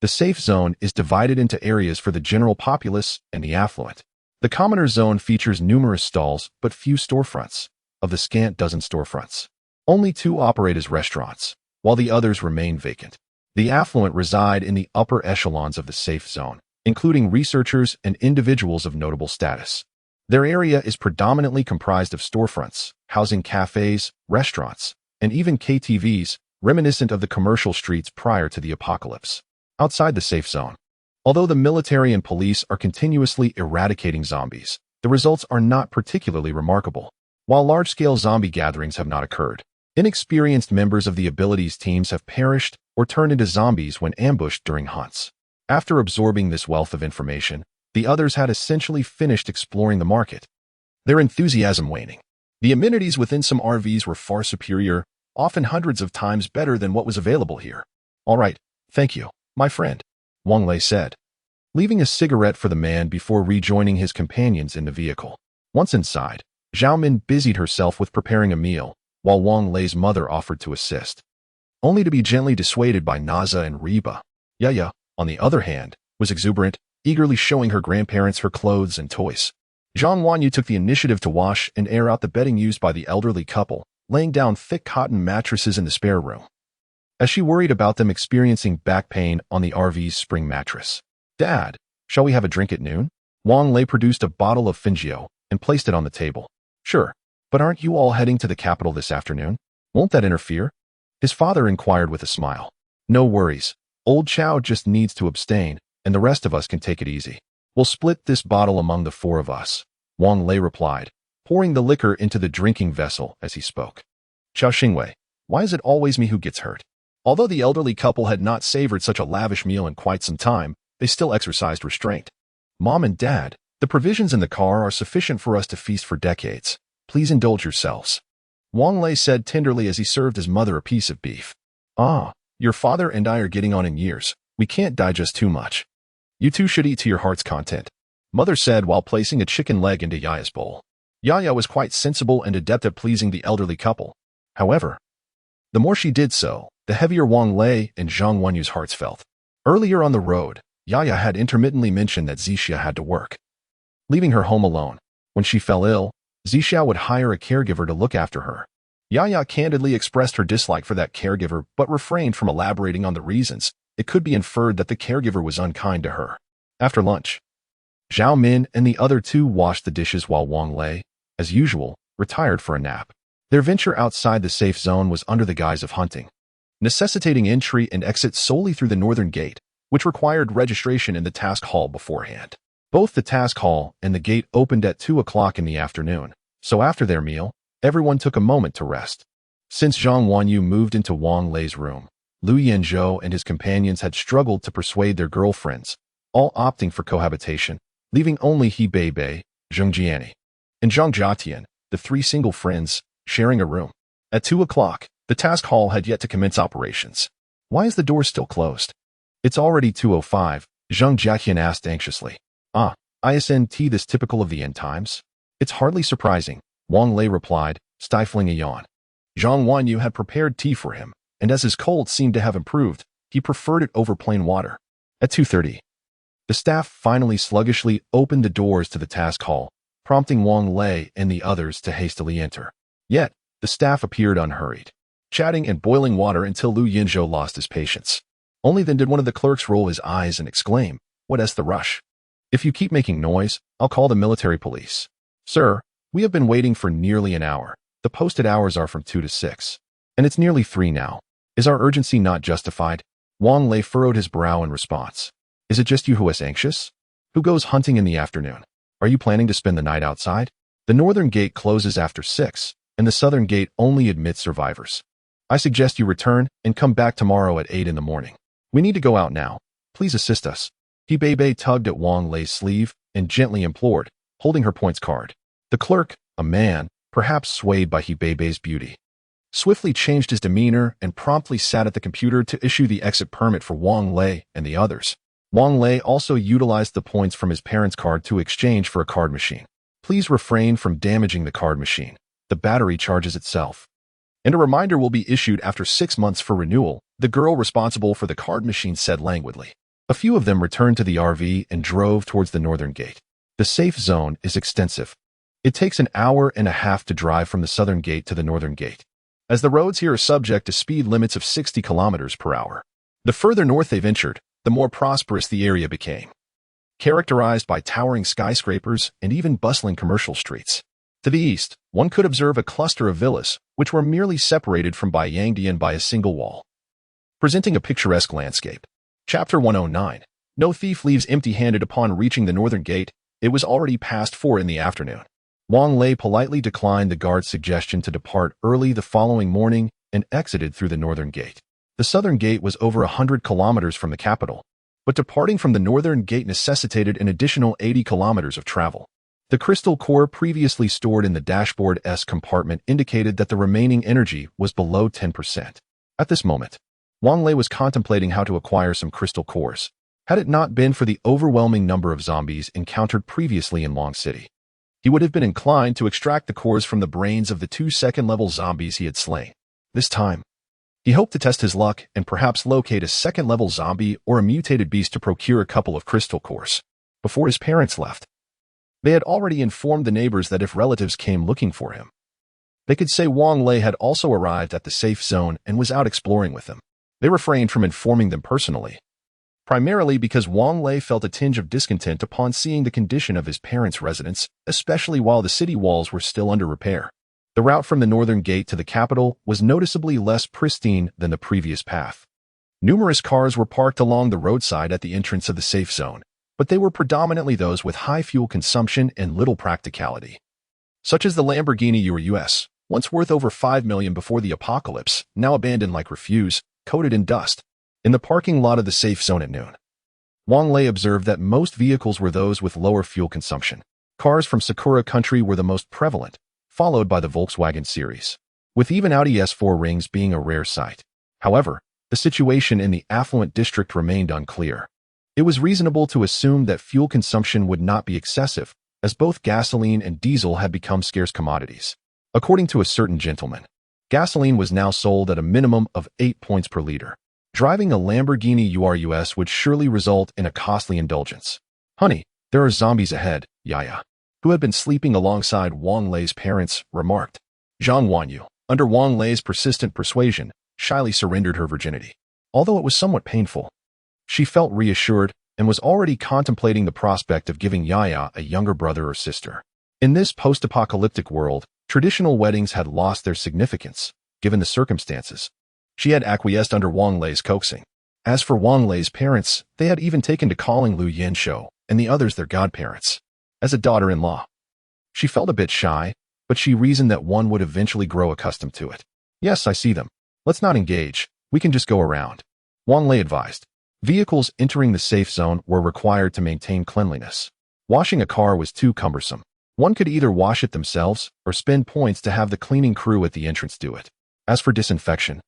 The safe zone is divided into areas for the general populace and the affluent. The commoner zone features numerous stalls but few storefronts. Of the scant dozen storefronts, only 2 operate as restaurants, while the others remain vacant. The affluent reside in the upper echelons of the safe zone, including researchers and individuals of notable status. Their area is predominantly comprised of storefronts, housing cafes, restaurants, and even KTVs, reminiscent of the commercial streets prior to the apocalypse. Outside the safe zone, although the military and police are continuously eradicating zombies, the results are not particularly remarkable. While large-scale zombie gatherings have not occurred, inexperienced members of the abilities teams have perished or turned into zombies when ambushed during hunts. After absorbing this wealth of information, the others had essentially finished exploring the market, their enthusiasm waning. The amenities within some RVs were far superior, often hundreds of times better than what was available here. "All right, thank you, my friend," Wang Lei said, leaving a cigarette for the man before rejoining his companions in the vehicle. Once inside, Zhao Min busied herself with preparing a meal, while Wang Lei's mother offered to assist, only to be gently dissuaded by Naza and Reba. Yaya, on the other hand, was exuberant, eagerly showing her grandparents her clothes and toys. Zhang Wanyu took the initiative to wash and air out the bedding used by the elderly couple, laying down thick cotton mattresses in the spare room. as she worried about them experiencing back pain on the RV's spring mattress. Dad, shall we have a drink at noon? Wang Lei produced a bottle of Fingio and placed it on the table. Sure, but aren't you all heading to the capital this afternoon? Won't that interfere? His father inquired with a smile. No worries. Old Chow just needs to abstain, and the rest of us can take it easy. We'll split this bottle among the four of us, Wang Lei replied, pouring the liquor into the drinking vessel as he spoke. Xiao Xingwei, why is it always me who gets hurt? Although the elderly couple had not savored such a lavish meal in quite some time, they still exercised restraint. Mom and Dad, the provisions in the car are sufficient for us to feast for decades. Please indulge yourselves. Wang Lei said tenderly as he served his mother a piece of beef. Ah, your father and I are getting on in years. We can't digest too much. You two should eat to your heart's content, Mother said while placing a chicken leg into Yaya's bowl. Yaya was quite sensible and adept at pleasing the elderly couple. However, the more she did so, the heavier Wang Lei and Zhang Wenyu's hearts felt. Earlier on the road, Yaya had intermittently mentioned that Zixia had to work, leaving her home alone. When she fell ill, Zixia would hire a caregiver to look after her. Yaya candidly expressed her dislike for that caregiver but refrained from elaborating on the reasons. It could be inferred that the caregiver was unkind to her. After lunch, Zhao Min and the other two washed the dishes while Wang Lei, as usual, retired for a nap. Their venture outside the safe zone was under the guise of hunting, necessitating entry and exit solely through the northern gate, which required registration in the task hall beforehand. Both the task hall and the gate opened at 2 o'clock in the afternoon, so after their meal, everyone took a moment to rest. Since Zhang Wanyu moved into Wang Lei's room, Lu Yanzhou and his companions had struggled to persuade their girlfriends, all opting for cohabitation, leaving only He Beibei, Zheng Jiani, and Zhang Jiatian, the three single friends, sharing a room. At 2 o'clock, the task hall had yet to commence operations. Why is the door still closed? It's already 2:05, Zhang Jiatian asked anxiously. Ah, isn't this typical of the end times? It's hardly surprising, Wang Lei replied, stifling a yawn. Zhang Wanyu had prepared tea for him, and as his cold seemed to have improved, he preferred it over plain water. At 2:30, the staff finally sluggishly opened the doors to the task hall, prompting Wang Lei and the others to hastily enter. Yet, the staff appeared unhurried, chatting and boiling water until Lu Yinzhou lost his patience. Only then did one of the clerks roll his eyes and exclaim, "What's the rush? If you keep making noise, I'll call the military police." Sir, we have been waiting for nearly an hour. The posted hours are from 2 to 6. And it's nearly 3 now. Is our urgency not justified? Wang Lei furrowed his brow in response. Is it just you who is anxious? Who goes hunting in the afternoon? Are you planning to spend the night outside? The northern gate closes after 6, and the southern gate only admits survivors. I suggest you return and come back tomorrow at 8 in the morning. We need to go out now. Please assist us. He Beibei tugged at Wang Lei's sleeve and gently implored, holding her points card. The clerk, a man, perhaps swayed by He Beibei's beauty, swiftly changed his demeanor and promptly sat at the computer to issue the exit permit for Wang Lei and the others. Wang Lei also utilized the points from his parents' card to exchange for a card machine. Please refrain from damaging the card machine. The battery charges itself. And a reminder will be issued after 6 months for renewal, the girl responsible for the card machine said languidly. A few of them returned to the RV and drove towards the northern gate. The safe zone is extensive. It takes an hour and a half to drive from the southern gate to the northern gate, as the roads here are subject to speed limits of 60 kilometers per hour. The further north they ventured, the more prosperous the area became, characterized by towering skyscrapers and even bustling commercial streets. To the east, one could observe a cluster of villas, which were merely separated from Baiyangdian by a single wall, presenting a picturesque landscape. Chapter 109. No thief leaves empty-handed. Upon reaching the northern gate, it was already past 4 in the afternoon. Wang Lei politely declined the guard's suggestion to depart early the following morning and exited through the northern gate. The southern gate was over 100 kilometers from the capital, but departing from the northern gate necessitated an additional 80 kilometers of travel. The crystal core previously stored in the dashboard-S compartment indicated that the remaining energy was below 10%. At this moment, Wang Lei was contemplating how to acquire some crystal cores. Had it not been for the overwhelming number of zombies encountered previously in Long City, he would have been inclined to extract the cores from the brains of the 2 second-level zombies he had slain. This time, he hoped to test his luck and perhaps locate a second-level zombie or a mutated beast to procure a couple of crystal cores. Before his parents left, they had already informed the neighbors that if relatives came looking for him, they could say Wang Lei had also arrived at the safe zone and was out exploring with them. They refrained from informing them personally, primarily because Wang Lei felt a tinge of discontent upon seeing the condition of his parents' residence, especially while the city walls were still under repair. The route from the northern gate to the capital was noticeably less pristine than the previous path. Numerous cars were parked along the roadside at the entrance of the safe zone, but they were predominantly those with high fuel consumption and little practicality, such as the Lamborghini Urus, once worth over $5 million before the apocalypse, now abandoned like refuse, coated in dust, in the parking lot of the safe zone at noon. Wang Lei observed that most vehicles were those with lower fuel consumption. Cars from Sakura country were the most prevalent, followed by the Volkswagen series, with even Audi S4 rings being a rare sight. However, the situation in the affluent district remained unclear. It was reasonable to assume that fuel consumption would not be excessive, as both gasoline and diesel had become scarce commodities. According to a certain gentleman, gasoline was now sold at a minimum of 8 points per liter. Driving a Lamborghini Urus would surely result in a costly indulgence. "Honey, there are zombies ahead," Yaya, who had been sleeping alongside Wang Lei's parents, remarked. Zhang Wanyu, under Wang Lei's persistent persuasion, shyly surrendered her virginity. Although it was somewhat painful, she felt reassured and was already contemplating the prospect of giving Yaya a younger brother or sister. In this post-apocalyptic world, traditional weddings had lost their significance, given the circumstances. She had acquiesced under Wang Lei's coaxing. As for Wang Lei's parents, they had even taken to calling Lu Yanshou and the others their godparents, as a daughter-in-law. She felt a bit shy, but she reasoned that one would eventually grow accustomed to it. "Yes, I see them. Let's not engage. We can just go around," Wang Lei advised. Vehicles entering the safe zone were required to maintain cleanliness. Washing a car was too cumbersome. One could either wash it themselves or spend points to have the cleaning crew at the entrance do it. As for disinfection,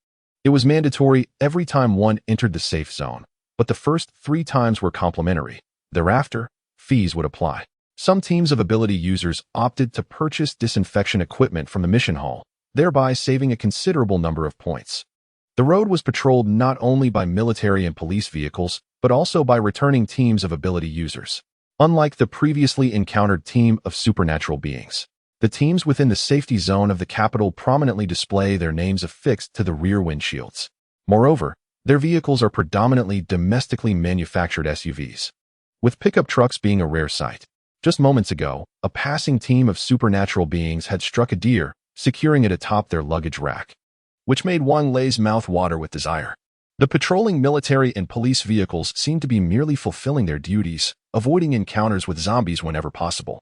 it was mandatory every time one entered the safe zone, but the first 3 times were complimentary. Thereafter, fees would apply. Some teams of ability users opted to purchase disinfection equipment from the mission hall, thereby saving a considerable number of points. The road was patrolled not only by military and police vehicles, but also by returning teams of ability users. Unlike the previously encountered team of supernatural beings, the teams within the safety zone of the capital prominently display their names affixed to the rear windshields. Moreover, their vehicles are predominantly domestically manufactured SUVs, with pickup trucks being a rare sight. Just moments ago, a passing team of supernatural beings had struck a deer, securing it atop their luggage rack, which made Wang Lei's mouth water with desire. The patrolling military and police vehicles seemed to be merely fulfilling their duties, avoiding encounters with zombies whenever possible.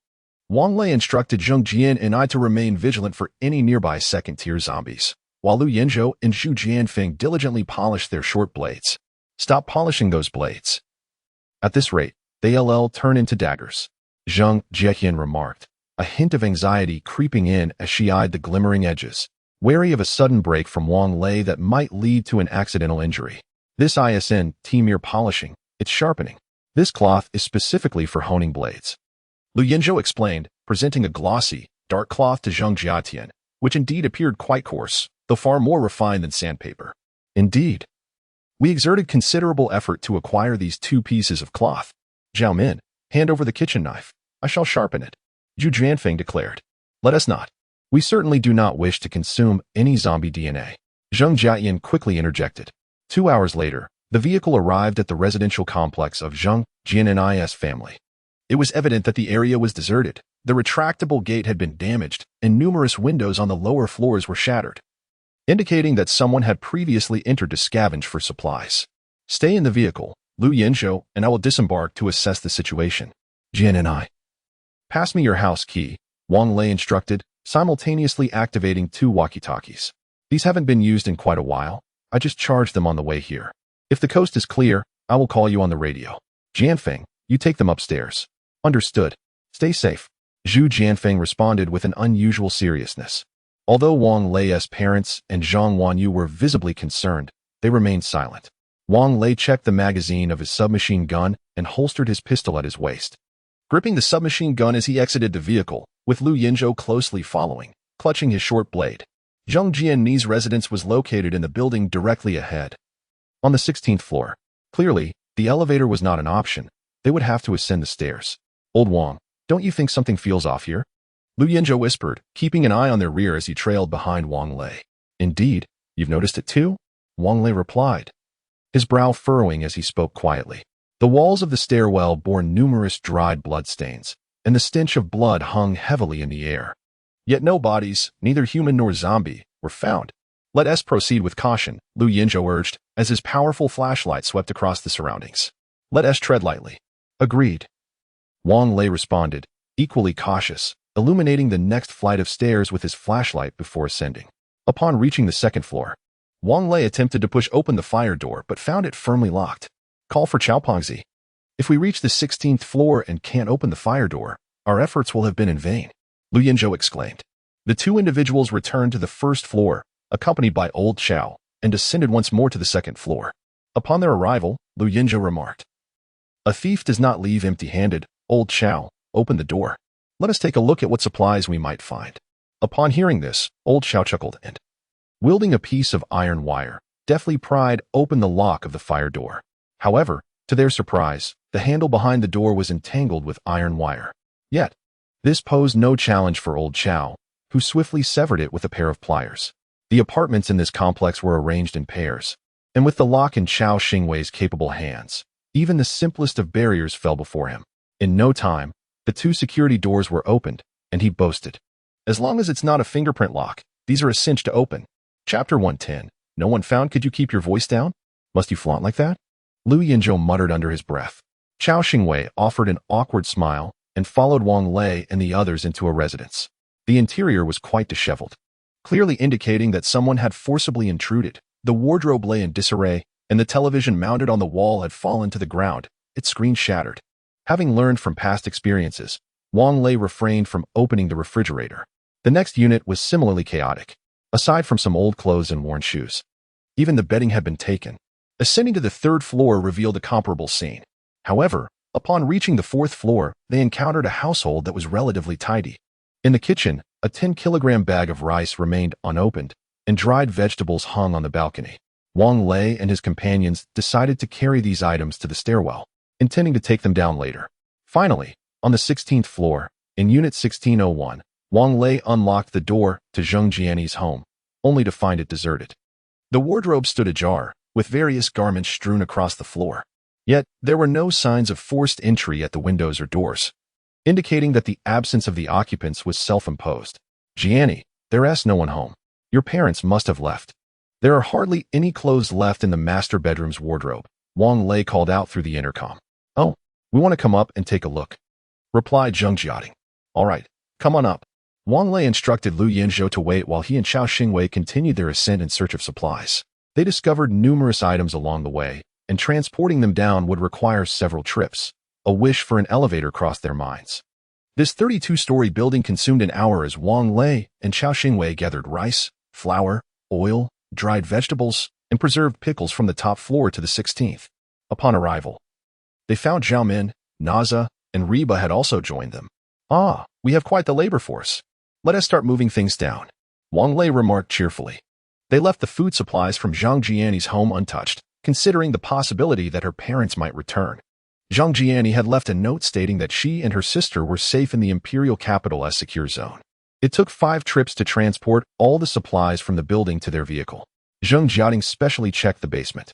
Wang Lei instructed Zheng Jian and I to remain vigilant for any nearby second-tier zombies, while Lu Yanzhou and Zhu Jianfeng diligently polished their short blades. "Stop polishing those blades. At this rate, they'll turn into daggers," Zheng Jian remarked, a hint of anxiety creeping in as she eyed the glimmering edges, wary of a sudden break from Wang Lei that might lead to an accidental injury. "This isn't mere polishing, it's sharpening. This cloth is specifically for honing blades," Lu Yanzhou explained, presenting a glossy, dark cloth to Zheng Jiatian, which indeed appeared quite coarse, though far more refined than sandpaper. "Indeed. We exerted considerable effort to acquire these 2 pieces of cloth. Zhao Min, hand over the kitchen knife. I shall sharpen it," Zhu Jianfeng declared. "Let us not. We certainly do not wish to consume any zombie DNA," Zheng Jiatian quickly interjected. 2 hours later, the vehicle arrived at the residential complex of Zheng Jian and I's family. It was evident that the area was deserted. The retractable gate had been damaged, and numerous windows on the lower floors were shattered, indicating that someone had previously entered to scavenge for supplies. "Stay in the vehicle, Lu Yanzhou, and I will disembark to assess the situation." "Jian and I." "Pass me your house key," Wang Lei instructed, simultaneously activating 2 walkie-talkies. "These haven't been used in quite a while. I just charged them on the way here. If the coast is clear, I will call you on the radio. Jianfeng, you take them upstairs." "Understood. Stay safe," Zhu Jianfeng responded with an unusual seriousness. Although Wang Lei's parents and Zhang Wanyu were visibly concerned, they remained silent. Wang Lei checked the magazine of his submachine gun and holstered his pistol at his waist, gripping the submachine gun as he exited the vehicle, with Lu Yanzhou closely following, clutching his short blade. Zheng Jian's residence was located in the building directly ahead, on the 16th floor. Clearly, the elevator was not an option. They would have to ascend the stairs. "Old Wang, don't you think something feels off here?" Lu Yanzhou whispered, keeping an eye on their rear as he trailed behind Wang Lei. "Indeed, you've noticed it too?" Wang Lei replied. his brow furrowing as he spoke quietly. The walls of the stairwell bore numerous dried bloodstains, and the stench of blood hung heavily in the air. Yet no bodies, neither human nor zombie, were found. Let us proceed with caution, Lu Yinzhou urged, as his powerful flashlight swept across the surroundings. Let us tread lightly. Agreed. Wang Lei responded, equally cautious, illuminating the next flight of stairs with his flashlight before ascending. Upon reaching the second floor, Wang Lei attempted to push open the fire door but found it firmly locked. Call for Chaopengzi. If we reach the 16th floor and can't open the fire door, our efforts will have been in vain, Lu Yinzhou exclaimed. The two individuals returned to the first floor, accompanied by Old Chow, and descended once more to the second floor. Upon their arrival, Lu Yinzhou remarked, "A thief does not leave empty-handed. Old Chow, open the door. Let us take a look at what supplies we might find." Upon hearing this, Old Chow chuckled and, wielding a piece of iron wire, deftly pried open the lock of the fire door. However, to their surprise, the handle behind the door was entangled with iron wire. Yet, this posed no challenge for Old Chow, who swiftly severed it with a pair of pliers. The apartments in this complex were arranged in pairs, and with the lock in Chao Xingwei's capable hands, even the simplest of barriers fell before him. In no time, the two security doors were opened, and he boasted, "As long as it's not a fingerprint lock, these are a cinch to open." Chapter 110. No one found. Could you keep your voice down? Must you flaunt like that? Lu Yinzhou muttered under his breath. Chao Xingwei offered an awkward smile and followed Wang Lei and the others into a residence. The interior was quite disheveled, clearly indicating that someone had forcibly intruded. The wardrobe lay in disarray, and the television mounted on the wall had fallen to the ground, its screen shattered. Having learned from past experiences, Wang Lei refrained from opening the refrigerator. The next unit was similarly chaotic, aside from some old clothes and worn shoes. Even the bedding had been taken. Ascending to the third floor revealed a comparable scene. However, upon reaching the fourth floor, they encountered a household that was relatively tidy. In the kitchen, a 10-kilogram bag of rice remained unopened, and dried vegetables hung on the balcony. Wang Lei and his companions decided to carry these items to the stairwell, intending to take them down later. Finally, on the 16th floor, in Unit 1601, Wang Lei unlocked the door to Zheng Jiani's home, only to find it deserted. The wardrobe stood ajar, with various garments strewn across the floor. Yet, there were no signs of forced entry at the windows or doors, indicating that the absence of the occupants was self-imposed. "Jiani, there's no one home. Your parents must have left. There are hardly any clothes left in the master bedroom's wardrobe," Wang Lei called out through the intercom. "Oh, we want to come up and take a look," replied Zheng Jiating. "All right, come on up." Wang Lei instructed Lu Yinzhou to wait while he and Chao Xingwei continued their ascent in search of supplies. They discovered numerous items along the way, and transporting them down would require several trips. A wish for an elevator crossed their minds. This 32-story building consumed an hour as Wang Lei and Chao Xingwei gathered rice, flour, oil, dried vegetables, and preserved pickles from the top floor to the 16th. Upon arrival, they found Zhao Min, Naza, and Reba had also joined them. "Ah, we have quite the labor force. Let us start moving things down," Wang Lei remarked cheerfully. They left the food supplies from Zhang Jiani's home untouched, considering the possibility that her parents might return. Zhang Jiani had left a note stating that she and her sister were safe in the imperial capital as secure zone. It took 5 trips to transport all the supplies from the building to their vehicle. Zheng Jiating specially checked the basement,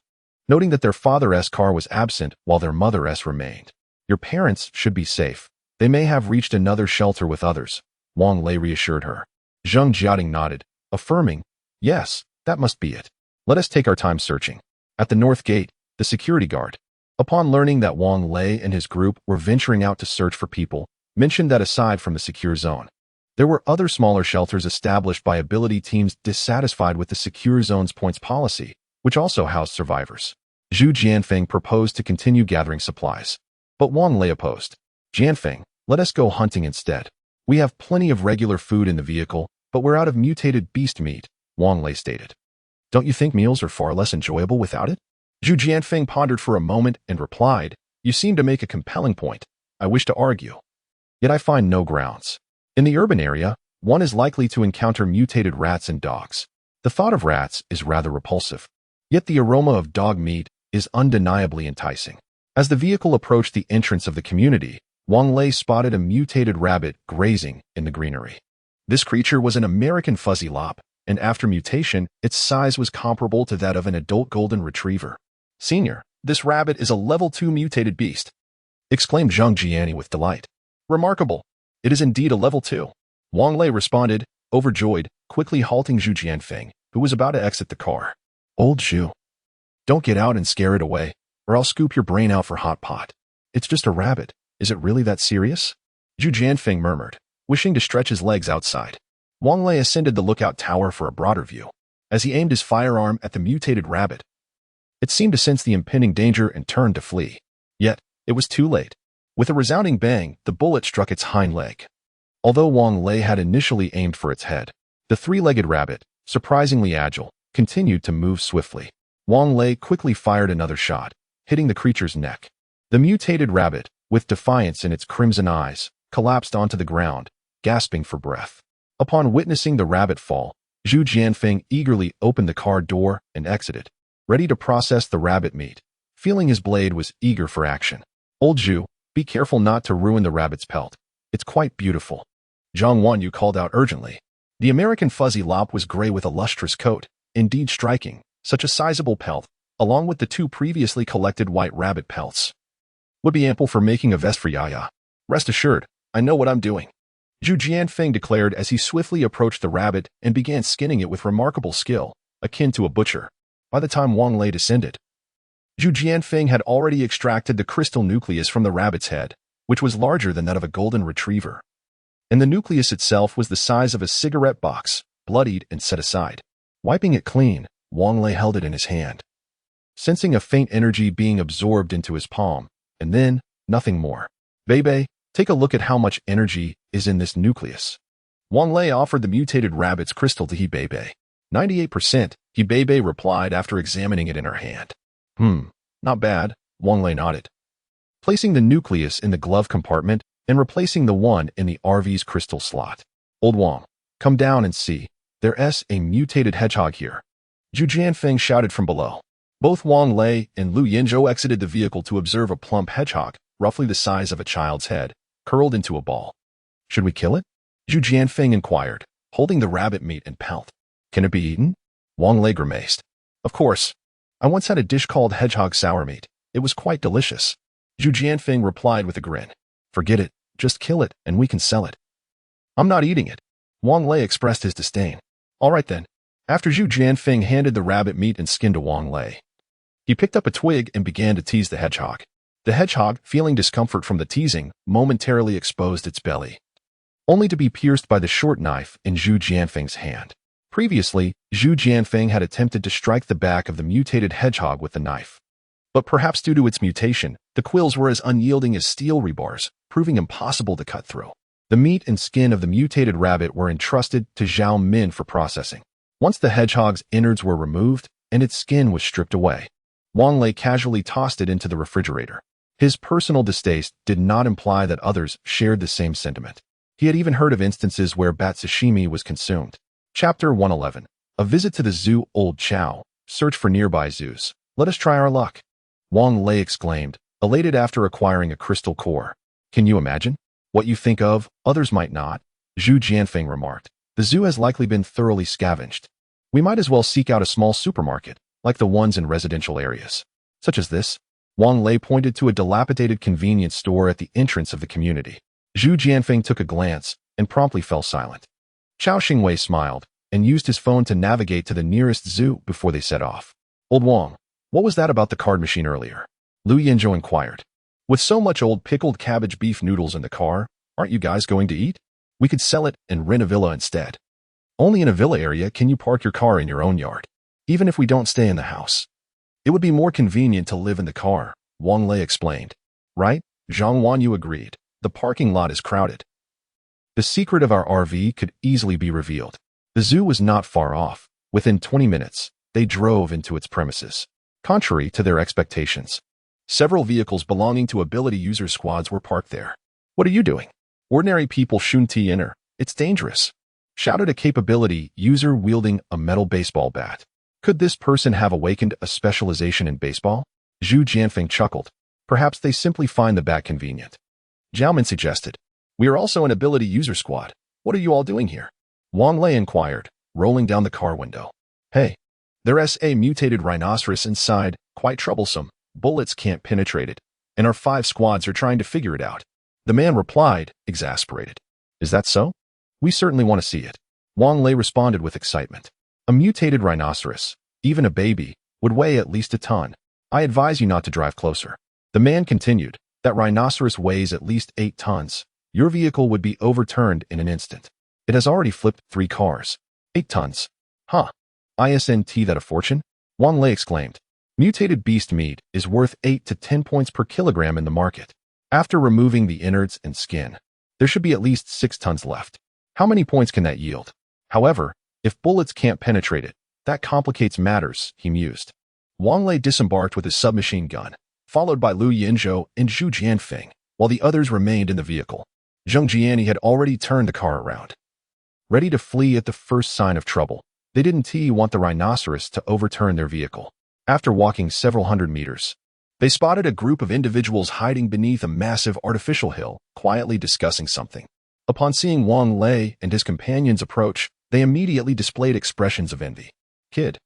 noting that their father's car was absent while their mother's remained. "Your parents should be safe. They may have reached another shelter with others," Wang Lei reassured her. Zheng Jiating nodded, affirming, "Yes, that must be it. Let us take our time searching." At the north gate, the security guard, upon learning that Wang Lei and his group were venturing out to search for people, mentioned that aside from the secure zone, there were other smaller shelters established by ability teams dissatisfied with the secure zone's points policy, which also housed survivors. Zhu Jianfeng proposed to continue gathering supplies, but Wang Lei opposed. "Jianfeng, let us go hunting instead. We have plenty of regular food in the vehicle, but we're out of mutated beast meat," Wang Lei stated. "Don't you think meals are far less enjoyable without it?" Zhu Jianfeng pondered for a moment and replied, "You seem to make a compelling point. I wish to argue, yet I find no grounds. In the urban area, one is likely to encounter mutated rats and dogs. The thought of rats is rather repulsive, yet the aroma of dog meat is undeniably enticing." As the vehicle approached the entrance of the community, Wang Lei spotted a mutated rabbit grazing in the greenery. This creature was an American fuzzy lop, and after mutation, its size was comparable to that of an adult golden retriever. Senior, this rabbit is a level 2 mutated beast, exclaimed Zhang Jiani with delight. Remarkable. It is indeed a level 2. Wang Lei responded, overjoyed, quickly halting Zhu Jianfeng, who was about to exit the car. Old Zhu. Don't get out and scare it away, or I'll scoop your brain out for hot pot. It's just a rabbit. Is it really that serious? Zhu Jianfeng murmured, wishing to stretch his legs outside. Wang Lei ascended the lookout tower for a broader view. As he aimed his firearm at the mutated rabbit, it seemed to sense the impending danger and turned to flee. Yet, it was too late. With a resounding bang, the bullet struck its hind leg. Although Wang Lei had initially aimed for its head, the three-legged rabbit, surprisingly agile, continued to move swiftly. Wang Lei quickly fired another shot, hitting the creature's neck. The mutated rabbit, with defiance in its crimson eyes, collapsed onto the ground, gasping for breath. Upon witnessing the rabbit fall, Zhu Jianfeng eagerly opened the car door and exited, ready to process the rabbit meat, feeling his blade was eager for action. Old Zhu, be careful not to ruin the rabbit's pelt. It's quite beautiful. Zhang Wanyu called out urgently. The American fuzzy lop was gray with a lustrous coat, indeed striking, such a sizable pelt, along with the two previously collected white rabbit pelts. Would be ample for making a vest for Yaya. Rest assured, I know what I'm doing. Zhu Jianfeng declared as he swiftly approached the rabbit and began skinning it with remarkable skill, akin to a butcher. By the time Wang Lei descended, Zhu Jianfeng had already extracted the crystal nucleus from the rabbit's head, which was larger than that of a golden retriever. And the nucleus itself was the size of a cigarette box, bloodied and set aside. Wiping it clean, Wang Lei held it in his hand, sensing a faint energy being absorbed into his palm, and then, nothing more. Bebe, take a look at how much energy is in this nucleus. Wang Lei offered the mutated rabbit's crystal to Hebebe. 98%, Hebebe replied after examining it in her hand. Not bad, Wang Lei nodded. Placing the nucleus in the glove compartment and replacing the one in the RV's crystal slot. Old Wang, come down and see. There's a mutated hedgehog here. Zhu Jianfeng shouted from below. Both Wang Lei and Lu Yinzhou exited the vehicle to observe a plump hedgehog, roughly the size of a child's head, curled into a ball. Should we kill it? Zhu Jianfeng inquired, holding the rabbit meat and pelt. Can it be eaten? Wang Lei grimaced. Of course. I once had a dish called hedgehog sour meat. It was quite delicious. Zhu Jianfeng replied with a grin. Forget it. Just kill it, and we can sell it. I'm not eating it. Wang Lei expressed his disdain. All right then. After Zhu Jianfeng handed the rabbit meat and skin to Wang Lei, he picked up a twig and began to tease the hedgehog. The hedgehog, feeling discomfort from the teasing, momentarily exposed its belly, only to be pierced by the short knife in Zhu Jianfeng's hand. Previously, Zhu Jianfeng had attempted to strike the back of the mutated hedgehog with the knife. But perhaps due to its mutation, the quills were as unyielding as steel rebars, proving impossible to cut through. The meat and skin of the mutated rabbit were entrusted to Zhao Min for processing. Once the hedgehog's innards were removed and its skin was stripped away, Wang Lei casually tossed it into the refrigerator. His personal distaste did not imply that others shared the same sentiment. He had even heard of instances where bat sashimi was consumed. Chapter 111. A visit to the zoo. Old Chow. Search for nearby zoos. Let us try our luck. Wang Lei exclaimed, elated after acquiring a crystal core. Can you imagine? What you think of, others might not. Zhu Jianfeng remarked. The zoo has likely been thoroughly scavenged. We might as well seek out a small supermarket, like the ones in residential areas. Such as this. Wang Lei pointed to a dilapidated convenience store at the entrance of the community. Zhu Jianfeng took a glance and promptly fell silent. Chao Xingwei smiled and used his phone to navigate to the nearest zoo before they set off. Old Wang, what was that about the card machine earlier? Lu Yinzhou inquired. With so much old pickled cabbage beef noodles in the car, aren't you guys going to eat? We could sell it and rent a villa instead. Only in a villa area can you park your car in your own yard, even if we don't stay in the house. It would be more convenient to live in the car, Wang Lei explained. Right? Zhang Wanyu agreed. The parking lot is crowded. The secret of our RV could easily be revealed. The zoo was not far off. Within 20 minutes, they drove into its premises. Contrary to their expectations, several vehicles belonging to ability user squads were parked there. What are you doing? Ordinary people shouldn't enter. It's dangerous. Shouted a capability user wielding a metal baseball bat. Could this person have awakened a specialization in baseball? Zhu Jianfeng chuckled. Perhaps they simply find the bat convenient. Zhao Min suggested. We are also an ability user squad. What are you all doing here? Wang Lei inquired, rolling down the car window. Hey, There's a mutated rhinoceros inside, quite troublesome. Bullets can't penetrate it, and our 5 squads are trying to figure it out. The man replied, exasperated. Is that so? We certainly want to see it. Wang Lei responded with excitement. A mutated rhinoceros, even a baby, would weigh at least a ton. I advise you not to drive closer. The man continued, that rhinoceros weighs at least 8 tons. Your vehicle would be overturned in an instant. It has already flipped 3 cars. 8 tons. Huh. Isn't that a fortune? Wang Lei exclaimed. Mutated beast meat is worth 8 to 10 points per kilogram in the market. After removing the innards and skin, there should be at least 6 tons left. How many points can that yield? However, if bullets can't penetrate it, that complicates matters, he mused. Wang Lei disembarked with his submachine gun, followed by Lu Yinzhou and Zhu Jianfeng, while the others remained in the vehicle. Zheng Jiani had already turned the car around. Ready to flee at the first sign of trouble, they didn't want the rhinoceros to overturn their vehicle. After walking several hundred meters, they spotted a group of individuals hiding beneath a massive artificial hill, quietly discussing something. Upon seeing Wang Lei and his companions approach, they immediately displayed expressions of envy. Kid,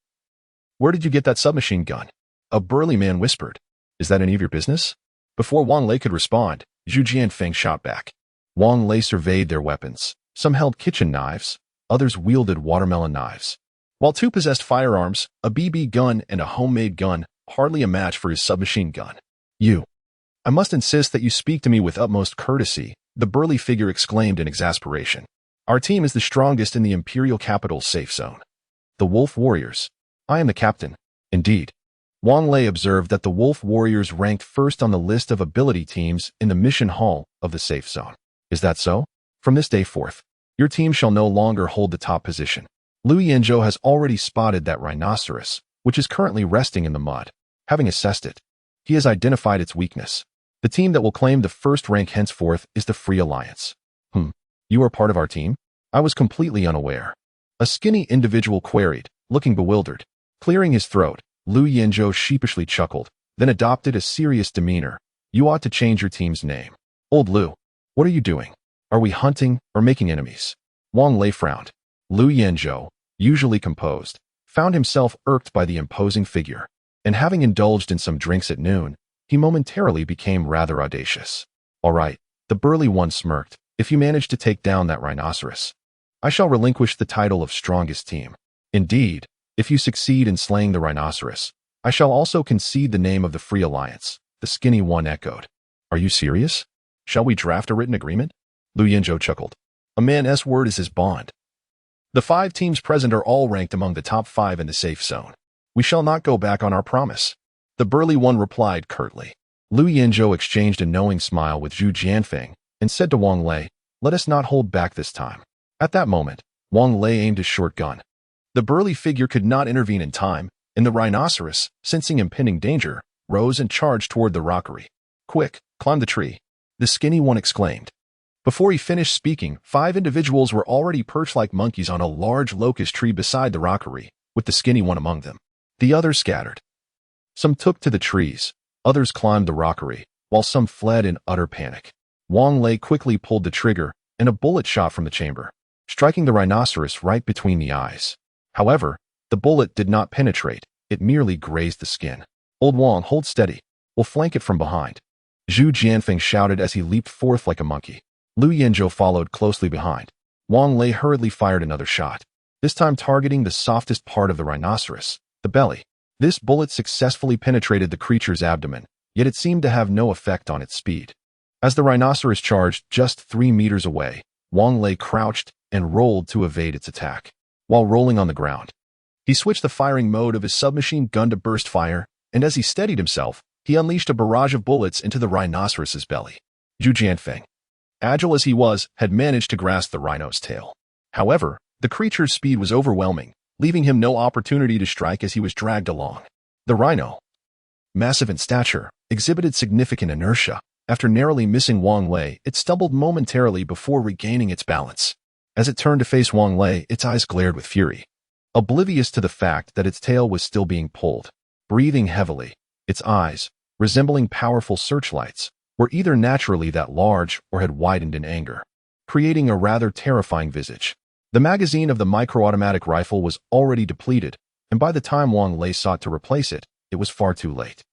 where did you get that submachine gun? A burly man whispered. Is that any of your business? Before Wang Lei could respond, Zhu Jianfeng shot back. Wang Lei surveyed their weapons. Some held kitchen knives, others wielded watermelon knives. While 2 possessed firearms, a BB gun and a homemade gun, hardly a match for his submachine gun. I must insist that you speak to me with utmost courtesy, the burly figure exclaimed in exasperation. Our team is the strongest in the Imperial Capital's safe zone. The Wolf Warriors. I am the captain. Indeed. Wang Lei observed that the Wolf Warriors ranked first on the list of ability teams in the mission hall of the safe zone. Is that so? From this day forth, your team shall no longer hold the top position. Lu Yinzhou has already spotted that rhinoceros, which is currently resting in the mud. Having assessed it, he has identified its weakness. The team that will claim the first rank henceforth is the Free Alliance. You are part of our team? I was completely unaware. A skinny individual queried, looking bewildered. Clearing his throat, Lu Yinzhou sheepishly chuckled, then adopted a serious demeanor. You ought to change your team's name. Old Lu, what are you doing? Are we hunting or making enemies? Wang Lei frowned. Lu Yinzhou, usually composed, found himself irked by the imposing figure, and having indulged in some drinks at noon, he momentarily became rather audacious. All right, the burly one smirked. If you manage to take down that rhinoceros, I shall relinquish the title of strongest team. Indeed, if you succeed in slaying the rhinoceros, I shall also concede the name of the Free Alliance, the skinny one echoed. Are you serious? Shall we draft a written agreement? Lu Yinzhou chuckled. A man's word is his bond. The 5 teams present are all ranked among the top 5 in the safe zone. We shall not go back on our promise. The burly one replied curtly. Lu Yinzhou exchanged a knowing smile with Zhu Jianfeng and said to Wang Lei, let us not hold back this time. At that moment, Wang Lei aimed his short gun. The burly figure could not intervene in time, and the rhinoceros, sensing impending danger, rose and charged toward the rockery. Quick, climb the tree, the skinny one exclaimed. Before he finished speaking, 5 individuals were already perched like monkeys on a large locust tree beside the rockery, with the skinny one among them. The others scattered. Some took to the trees, others climbed the rockery, while some fled in utter panic. Wang Lei quickly pulled the trigger, and a bullet shot from the chamber, striking the rhinoceros right between the eyes. However, the bullet did not penetrate, it merely grazed the skin. Old Wang, hold steady. We'll flank it from behind. Zhu Jianfeng shouted as he leaped forth like a monkey. Lu Yinzhou followed closely behind. Wang Lei hurriedly fired another shot, this time targeting the softest part of the rhinoceros, the belly. This bullet successfully penetrated the creature's abdomen, yet it seemed to have no effect on its speed. As the rhinoceros charged just 3 meters away, Wang Lei crouched and rolled to evade its attack. While rolling on the ground, he switched the firing mode of his submachine gun to burst fire, and as he steadied himself, he unleashed a barrage of bullets into the rhinoceros's belly. Zhu Jianfeng, agile as he was, had managed to grasp the rhino's tail. However, the creature's speed was overwhelming, leaving him no opportunity to strike as he was dragged along. The rhino, massive in stature, exhibited significant inertia. After narrowly missing Wang Lei, it stumbled momentarily before regaining its balance. As it turned to face Wang Lei, its eyes glared with fury, oblivious to the fact that its tail was still being pulled. Breathing heavily, its eyes, resembling powerful searchlights, were either naturally that large or had widened in anger, creating a rather terrifying visage. The magazine of the micro-automatic rifle was already depleted, and by the time Wang Lei sought to replace it, it was far too late.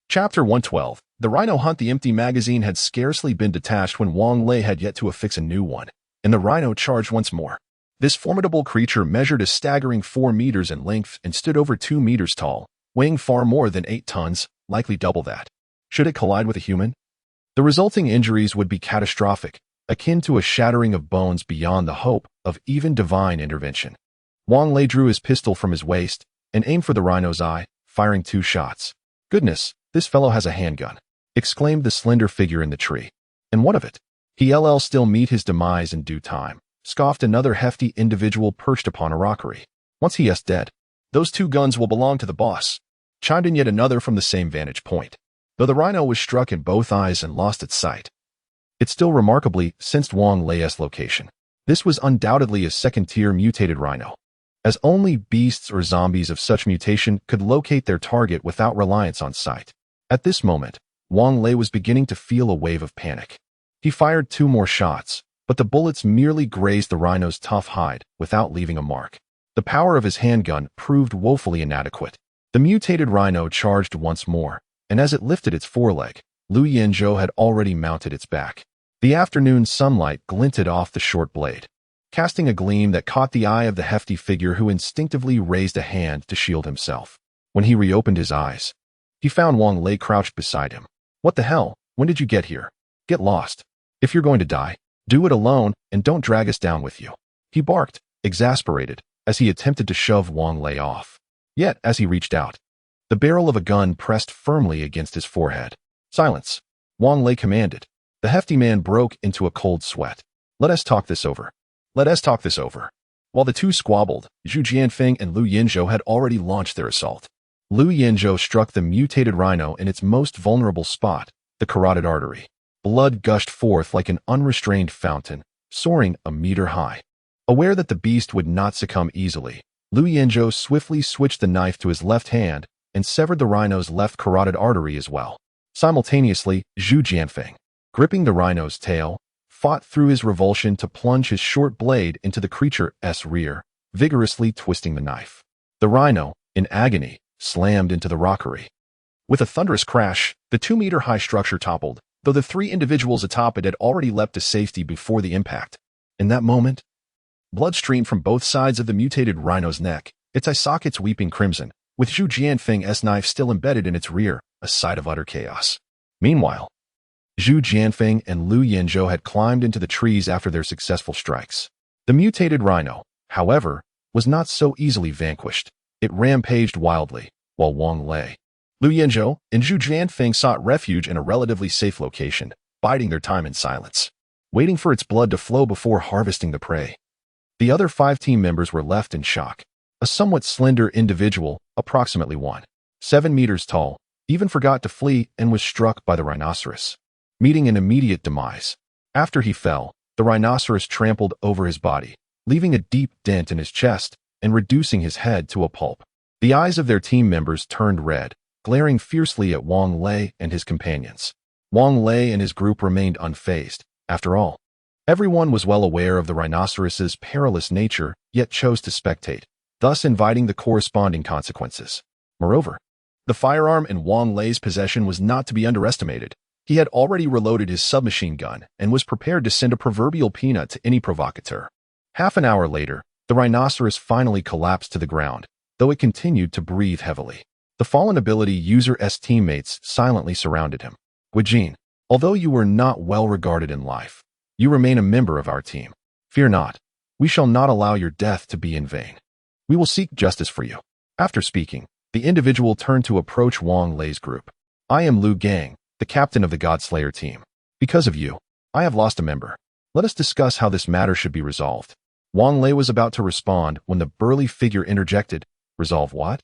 Chapter 112. The Rhino Hunt. The empty magazine had scarcely been detached when Wang Lei had yet to affix a new one, and the rhino charged once more. This formidable creature measured a staggering 4 meters in length and stood over 2 meters tall, weighing far more than 8 tons, likely double that. Should it collide with a human? The resulting injuries would be catastrophic, akin to a shattering of bones beyond the hope of even divine intervention. Wang Lei drew his pistol from his waist and aimed for the rhino's eye, firing 2 shots. "Goodness, this fellow has a handgun," exclaimed the slender figure in the tree. "And what of it? He'll still meet his demise in due time," scoffed another hefty individual perched upon a rockery. "Once he is dead, those 2 guns will belong to the boss," chimed in yet another from the same vantage point. Though the rhino was struck in both eyes and lost its sight, it still remarkably sensed Wang Lei's location. This was undoubtedly a second-tier mutated rhino, as only beasts or zombies of such mutation could locate their target without reliance on sight. At this moment, Wang Lei was beginning to feel a wave of panic. He fired 2 more shots, but the bullets merely grazed the rhino's tough hide without leaving a mark. The power of his handgun proved woefully inadequate. The mutated rhino charged once more, and as it lifted its foreleg, Lu Yenzhou had already mounted its back. The afternoon sunlight glinted off the short blade, casting a gleam that caught the eye of the hefty figure who instinctively raised a hand to shield himself. When he reopened his eyes, he found Wang Lei crouched beside him. "What the hell? When did you get here? Get lost. If you're going to die, do it alone and don't drag us down with you," he barked, exasperated, as he attempted to shove Wang Lei off. Yet, as he reached out, the barrel of a gun pressed firmly against his forehead. "Silence," Wang Lei commanded. The hefty man broke into a cold sweat. "Let us talk this over. Let us talk this over." While the 2 squabbled, Zhu Jianfeng and Lu Yenzhou had already launched their assault. Lu Yenzhou struck the mutated rhino in its most vulnerable spot, the carotid artery. Blood gushed forth like an unrestrained fountain, soaring a meter high. Aware that the beast would not succumb easily, Lu Yenzhou swiftly switched the knife to his left hand and severed the rhino's left carotid artery as well. Simultaneously, Zhu Jianfeng, gripping the rhino's tail, fought through his revulsion to plunge his short blade into the creature's rear, vigorously twisting the knife. The rhino, in agony, slammed into the rockery. With a thunderous crash, the 2-meter-high structure toppled, though the 3 individuals atop it had already leapt to safety before the impact. In that moment, blood streamed from both sides of the mutated rhino's neck, its eye sockets weeping crimson, with Zhu Jianfeng's knife still embedded in its rear, a sight of utter chaos. Meanwhile, Zhu Jianfeng and Lu Yenzhou had climbed into the trees after their successful strikes. The mutated rhino, however, was not so easily vanquished. It rampaged wildly, while Wang Lei, Lu Yenzhou, and Zhu Jianfeng sought refuge in a relatively safe location, biding their time in silence, waiting for its blood to flow before harvesting the prey. The other 5 team members were left in shock. A somewhat slender individual, approximately 1.7 meters tall, even forgot to flee and was struck by the rhinoceros, meeting an immediate demise. After he fell, the rhinoceros trampled over his body, leaving a deep dent in his chest and reducing his head to a pulp. The eyes of their team members turned red, glaring fiercely at Wang Lei and his companions. Wang Lei and his group remained unfazed. After all, everyone was well aware of the rhinoceros's perilous nature, yet chose to spectate, thus inviting the corresponding consequences. Moreover, the firearm in Wang Lei's possession was not to be underestimated. He had already reloaded his submachine gun and was prepared to send a proverbial peanut to any provocateur. Half an hour later, the rhinoceros finally collapsed to the ground, though it continued to breathe heavily. The fallen ability user's teammates silently surrounded him. "Guijin, although you were not well regarded in life, you remain a member of our team. Fear not. We shall not allow your death to be in vain. We will seek justice for you." After speaking, the individual turned to approach Wang Lei's group. "I am Lu Gang, the captain of the Godslayer team. Because of you, I have lost a member. Let us discuss how this matter should be resolved." Wang Lei was about to respond when the burly figure interjected, "Resolve what?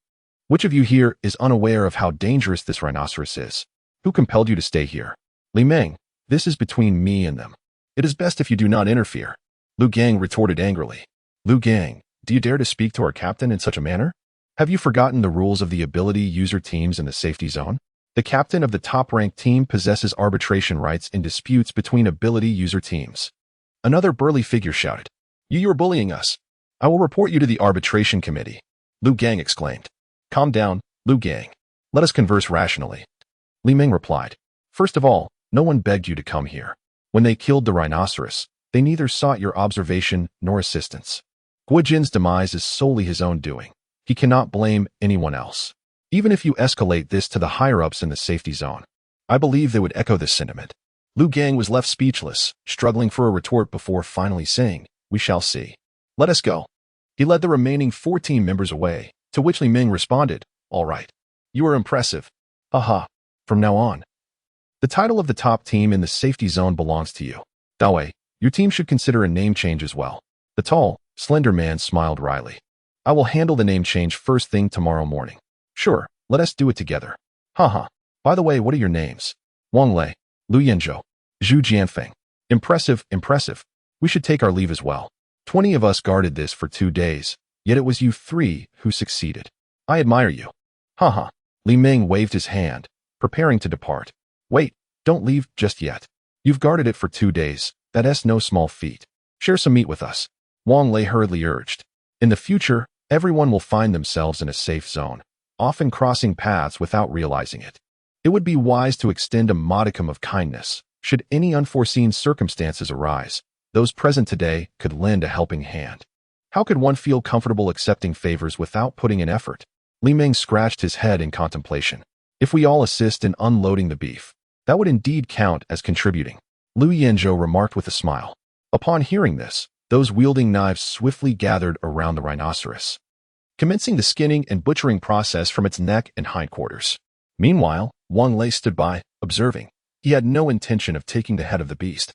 Which of you here is unaware of how dangerous this rhinoceros is? Who compelled you to stay here?" "Li Meng, this is between me and them. It is best if you do not interfere," Lu Gang retorted angrily. "Lu Gang, do you dare to speak to our captain in such a manner? Have you forgotten the rules of the ability user teams in the safety zone? The captain of the top-ranked team possesses arbitration rights in disputes between ability user teams." Another burly figure shouted, You are bullying us. I will report you to the arbitration committee." Lu Gang exclaimed. Calm down, Lu Gang. Let us converse rationally. Li Ming replied. First of all, no one begged you to come here. When they killed the rhinoceros, they neither sought your observation nor assistance. Guo Jin's demise is solely his own doing. He cannot blame anyone else. Even if you escalate this to the higher-ups in the safety zone, I believe they would echo this sentiment. Lu Gang was left speechless, struggling for a retort before finally saying, We shall see. Let us go. He led the remaining 14 members away, to which Li Ming responded, All right. You are impressive. Haha. From now on, the title of the top team in the safety zone belongs to you. Dawei, your team should consider a name change as well. The tall, slender man smiled wryly. I will handle the name change first thing tomorrow morning. Sure, let us do it together. Haha. By the way, what are your names? Wang Lei, Lu Yanzhou, Zhu Jianfeng. Impressive, impressive. We should take our leave as well. 20 of us guarded this for 2 days, yet it was you 3 who succeeded. I admire you. Haha. Li Ming waved his hand, preparing to depart. Wait, don't leave just yet. You've guarded it for 2 days. That's no small feat. Share some meat with us. Wang Lei hurriedly urged. In the future, everyone will find themselves in a safe zone, often crossing paths without realizing it. It would be wise to extend a modicum of kindness. Should any unforeseen circumstances arise, those present today could lend a helping hand. How could one feel comfortable accepting favors without putting in effort? Li Ming scratched his head in contemplation. If we all assist in unloading the beef, that would indeed count as contributing. Lu Yanzhou remarked with a smile. Upon hearing this, those wielding knives swiftly gathered around the rhinoceros, commencing the skinning and butchering process from its neck and hindquarters. Meanwhile, Wang Lei stood by, observing. He had no intention of taking the head of the beast.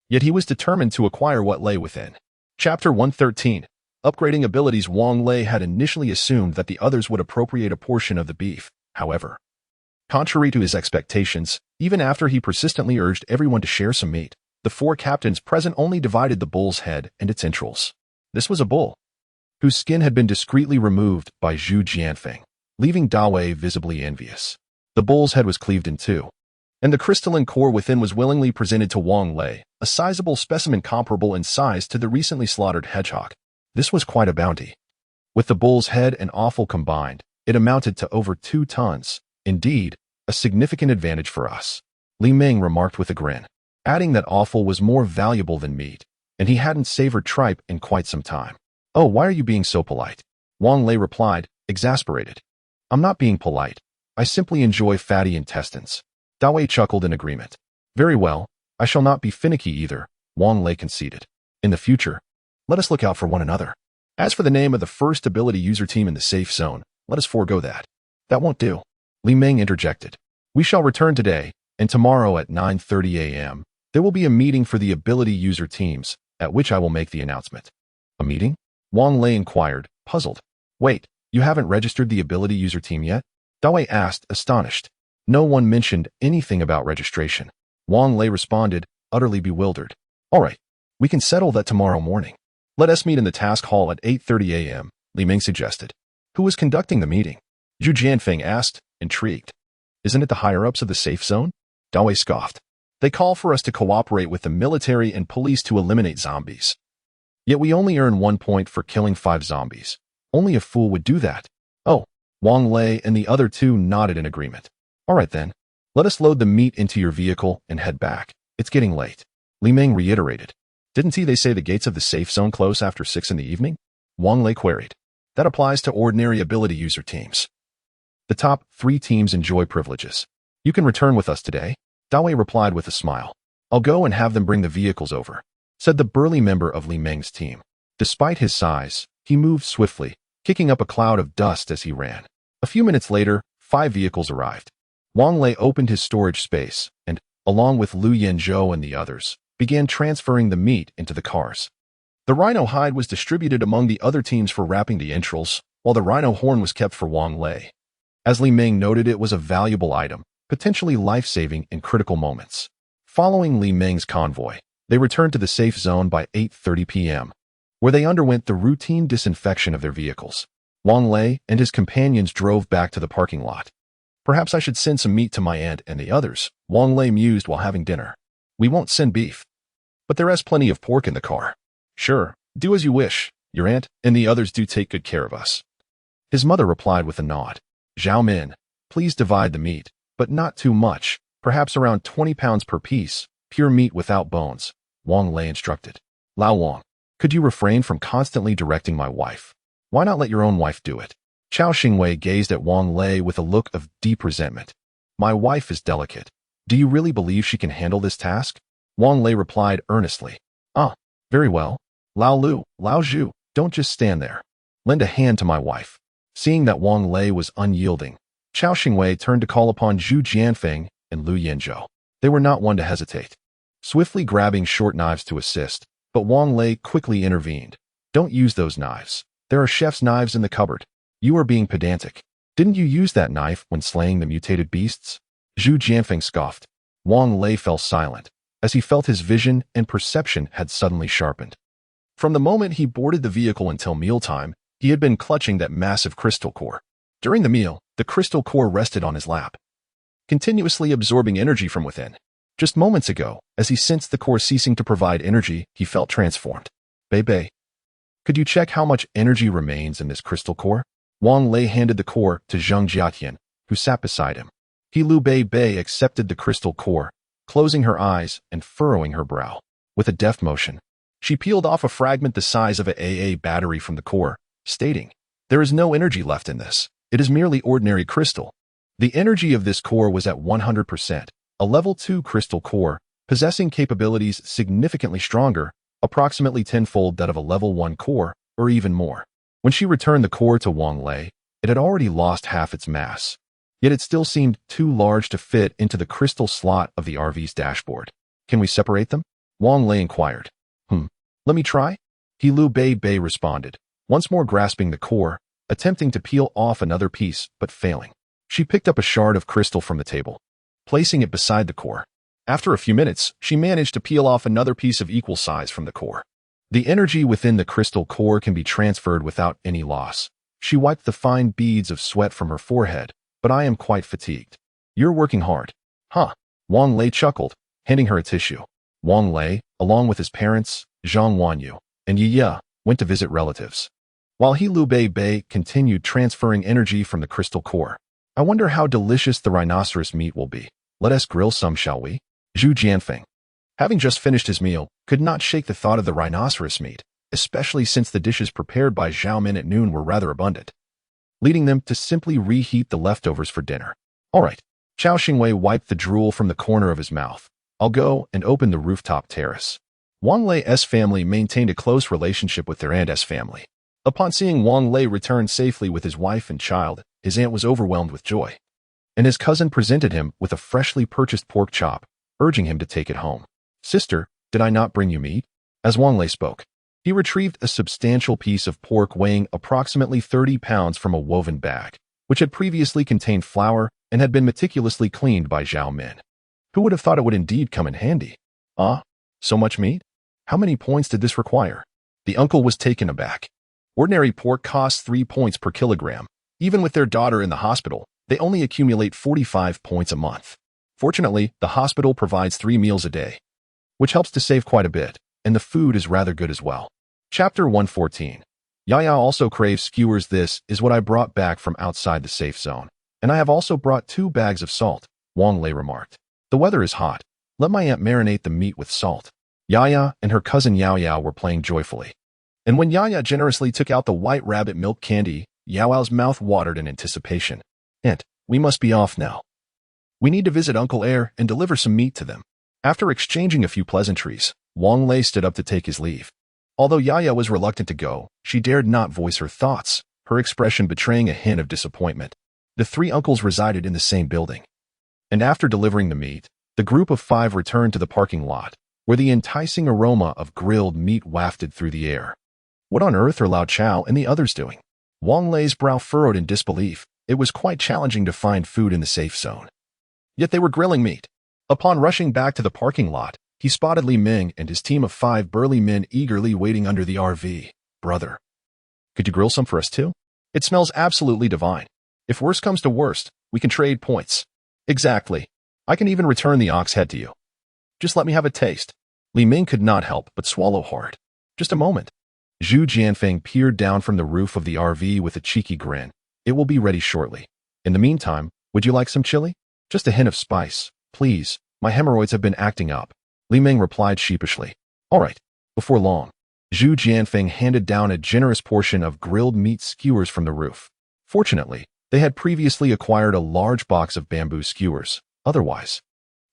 Yet he was determined to acquire what lay within. Chapter 113. Upgrading abilities. Wang Lei had initially assumed that the others would appropriate a portion of the beef. However, contrary to his expectations, even after he persistently urged everyone to share some meat, the 4 captains present only divided the bull's head and its entrails. This was a bull whose skin had been discreetly removed by Zhu Jianfeng, leaving Dawei visibly envious. The bull's head was cleaved in 2, and the crystalline core within was willingly presented to Wang Lei, a sizable specimen comparable in size to the recently slaughtered hedgehog. This was quite a bounty. With the bull's head and offal combined, it amounted to over 2 tons. Indeed, a significant advantage for us. Li Ming remarked with a grin, adding that offal was more valuable than meat, and he hadn't savored tripe in quite some time. Oh, why are you being so polite? Wang Lei replied, exasperated. I'm not being polite. I simply enjoy fatty intestines. Dawei chuckled in agreement. Very well, I shall not be finicky either, Wang Lei conceded. In the future, let us look out for one another. As for the name of the first ability user team in the safe zone, let us forego that. That won't do. Li Ming interjected. We shall return today, and tomorrow at 9:30 a.m., there will be a meeting for the ability user teams, at which I will make the announcement. A meeting? Wang Lei inquired, puzzled. Wait, you haven't registered the ability user team yet? Dawei asked, astonished. No one mentioned anything about registration. Wang Lei responded, utterly bewildered. All right, we can settle that tomorrow morning. Let us meet in the task hall at 8:30 a.m., Li Ming suggested. Who was conducting the meeting? Zhu Jianfeng asked, intrigued. Isn't it the higher-ups of the safe zone? Dawei scoffed. They call for us to cooperate with the military and police to eliminate zombies. Yet we only earn 1 point for killing 5 zombies. Only a fool would do that. Oh, Wang Lei and the other 2 nodded in agreement. All right then, let us load the meat into your vehicle and head back. It's getting late. Li Ming reiterated. Didn't they say the gates of the safe zone close after 6 in the evening? Wang Lei queried. That applies to ordinary ability user teams. The top 3 teams enjoy privileges. You can return with us today, Dawei replied with a smile. I'll go and have them bring the vehicles over, said the burly member of Li Ming's team. Despite his size, he moved swiftly, kicking up a cloud of dust as he ran. A few minutes later, 5 vehicles arrived. Wang Lei opened his storage space and, along with Lu Yanzhou and the others, began transferring the meat into the cars. The rhino hide was distributed among the other teams for wrapping the entrails, while the rhino horn was kept for Wang Lei. As Li Ming noted, it was a valuable item, potentially life-saving in critical moments. Following Li Ming's convoy, they returned to the safe zone by 8:30 p.m., where they underwent the routine disinfection of their vehicles. Wang Lei and his companions drove back to the parking lot. Perhaps I should send some meat to my aunt and the others, Wang Lei mused while having dinner. We won't send beef. But there is plenty of pork in the car. Sure, do as you wish. Your aunt and the others do take good care of us. His mother replied with a nod. Zhao Min, please divide the meat, but not too much, perhaps around 20 pounds per piece, pure meat without bones, Wang Lei instructed. Lao Wang, could you refrain from constantly directing my wife? Why not let your own wife do it? Chao Xingwei gazed at Wang Lei with a look of deep resentment. My wife is delicate. Do you really believe she can handle this task? Wang Lei replied earnestly. Ah, very well. Lao Lu, Lao Zhu, don't just stand there. Lend a hand to my wife. Seeing that Wang Lei was unyielding, Chao Xingwei turned to call upon Zhu Jianfeng and Lu Yanzhou. They were not one to hesitate. Swiftly grabbing short knives to assist, but Wang Lei quickly intervened. Don't use those knives. There are chef's knives in the cupboard. You are being pedantic. Didn't you use that knife when slaying the mutated beasts? Zhu Jianfeng scoffed. Wang Lei fell silent, as he felt his vision and perception had suddenly sharpened. From the moment he boarded the vehicle until mealtime, he had been clutching that massive crystal core. During the meal, the crystal core rested on his lap, continuously absorbing energy from within. Just moments ago, as he sensed the core ceasing to provide energy, he felt transformed. Bei, could you check how much energy remains in this crystal core? Wang Lei handed the core to Zheng Jiatian, who sat beside him. Lu Bei accepted the crystal core, closing her eyes and furrowing her brow. With a deft motion, she peeled off a fragment the size of an AA battery from the core, stating, there is no energy left in this. It is merely ordinary crystal. The energy of this core was at 100%, a level 2 crystal core, possessing capabilities significantly stronger, approximately tenfold that of a level 1 core, or even more. When she returned the core to Wang Lei, it had already lost half its mass. Yet it still seemed too large to fit into the crystal slot of the RV's dashboard. Can we separate them? Wang Lei inquired. Let me try? Lu Bei responded, once more grasping the core, attempting to peel off another piece, but failing. She picked up a shard of crystal from the table, placing it beside the core. After a few minutes, she managed to peel off another piece of equal size from the core. The energy within the crystal core can be transferred without any loss. She wiped the fine beads of sweat from her forehead, but I am quite fatigued. You're working hard. Huh? Wang Lei chuckled, handing her a tissue. Wang Lei, along with his parents, Zhang Wanyu, and Yi went to visit relatives, while Lu Bei continued transferring energy from the crystal core. I wonder how delicious the rhinoceros meat will be. Let us grill some, shall we? Zhu Jianfeng, having just finished his meal, could not shake the thought of the rhinoceros meat, especially since the dishes prepared by Zhao Min at noon were rather abundant, leading them to simply reheat the leftovers for dinner. All right. Chao Xingwei wiped the drool from the corner of his mouth. I'll go and open the rooftop terrace. Wang Lei's family maintained a close relationship with their aunt's family. Upon seeing Wang Lei return safely with his wife and child, his aunt was overwhelmed with joy, and his cousin presented him with a freshly purchased pork chop, urging him to take it home. Sister, did I not bring you meat? As Wang Lei spoke, he retrieved a substantial piece of pork weighing approximately 30 pounds from a woven bag, which had previously contained flour and had been meticulously cleaned by Zhao Min. Who would have thought it would indeed come in handy? Ah, so much meat? How many points did this require? The uncle was taken aback. Ordinary pork costs 3 points per kilogram. Even with their daughter in the hospital, they only accumulate 45 points a month. Fortunately, the hospital provides 3 meals a day, which helps to save quite a bit, and the food is rather good as well. Chapter 114. Yaya also craves skewers. This is what I brought back from outside the safe zone. And I have also brought 2 bags of salt, Wang Lei remarked. The weather is hot. Let my aunt marinate the meat with salt. Yaya and her cousin Yao Yao were playing joyfully. And when Yaya generously took out the white rabbit milk candy, Yao Yao's mouth watered in anticipation. Aunt, we must be off now. We need to visit Uncle Air and deliver some meat to them. After exchanging a few pleasantries, Wang Lei stood up to take his leave. Although Yaya was reluctant to go, she dared not voice her thoughts, her expression betraying a hint of disappointment. The 3 uncles resided in the same building. And after delivering the meat, the group of 5 returned to the parking lot, where the enticing aroma of grilled meat wafted through the air. What on earth are Lao Chao and the others doing? Wang Lei's brow furrowed in disbelief. It was quite challenging to find food in the safe zone. Yet they were grilling meat. Upon rushing back to the parking lot, he spotted Li Ming and his team of 5 burly men eagerly waiting under the RV. Brother, could you grill some for us too? It smells absolutely divine. If worst comes to worst, we can trade points. Exactly. I can even return the ox head to you. Just let me have a taste. Li Ming could not help but swallow hard. Just a moment. Zhu Jianfeng peered down from the roof of the RV with a cheeky grin, It will be ready shortly. In the meantime, would you like some chili? Just a hint of spice, please. My hemorrhoids have been acting up. Li Ming replied sheepishly. All right. Before long, Zhu Jianfeng handed down a generous portion of grilled meat skewers from the roof. Fortunately, they had previously acquired a large box of bamboo skewers. Otherwise,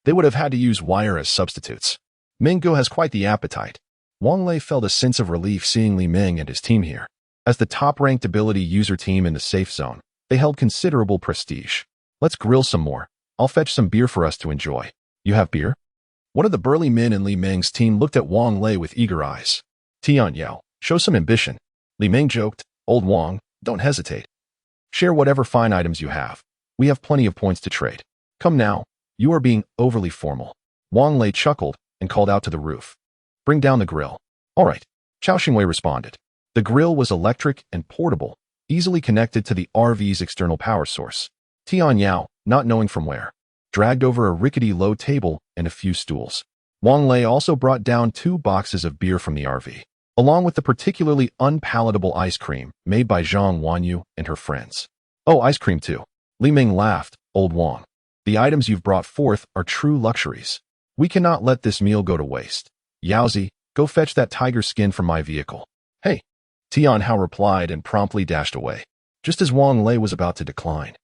they would have had to use wire as substitutes. Mingo has quite the appetite. Wang Lei felt a sense of relief seeing Li Ming and his team here. As the top-ranked ability user team in the safe zone, they held considerable prestige. Let's grill some more. I'll fetch some beer for us to enjoy. You have beer? One of the burly men in Li Ming's team looked at Wang Lei with eager eyes. Tian Yao, show some ambition. Li Ming joked, Old Wang, don't hesitate. Share whatever fine items you have. We have plenty of points to trade. Come now, you are being overly formal. Wang Lei chuckled and called out to the roof. Bring down the grill. All right, Chao Xingwei responded. The grill was electric and portable, easily connected to the RV's external power source. Tian Yao, not knowing from where, dragged over a rickety low table and a few stools. Wang Lei also brought down 2 boxes of beer from the RV, along with the particularly unpalatable ice cream made by Zhang Wanyu and her friends. Oh, ice cream too. Li Ming laughed, Old Wang. The items you've brought forth are true luxuries. We cannot let this meal go to waste. Yaozi, go fetch that tiger skin from my vehicle. Hey. Tian Hao replied and promptly dashed away, just as Wang Lei was about to decline.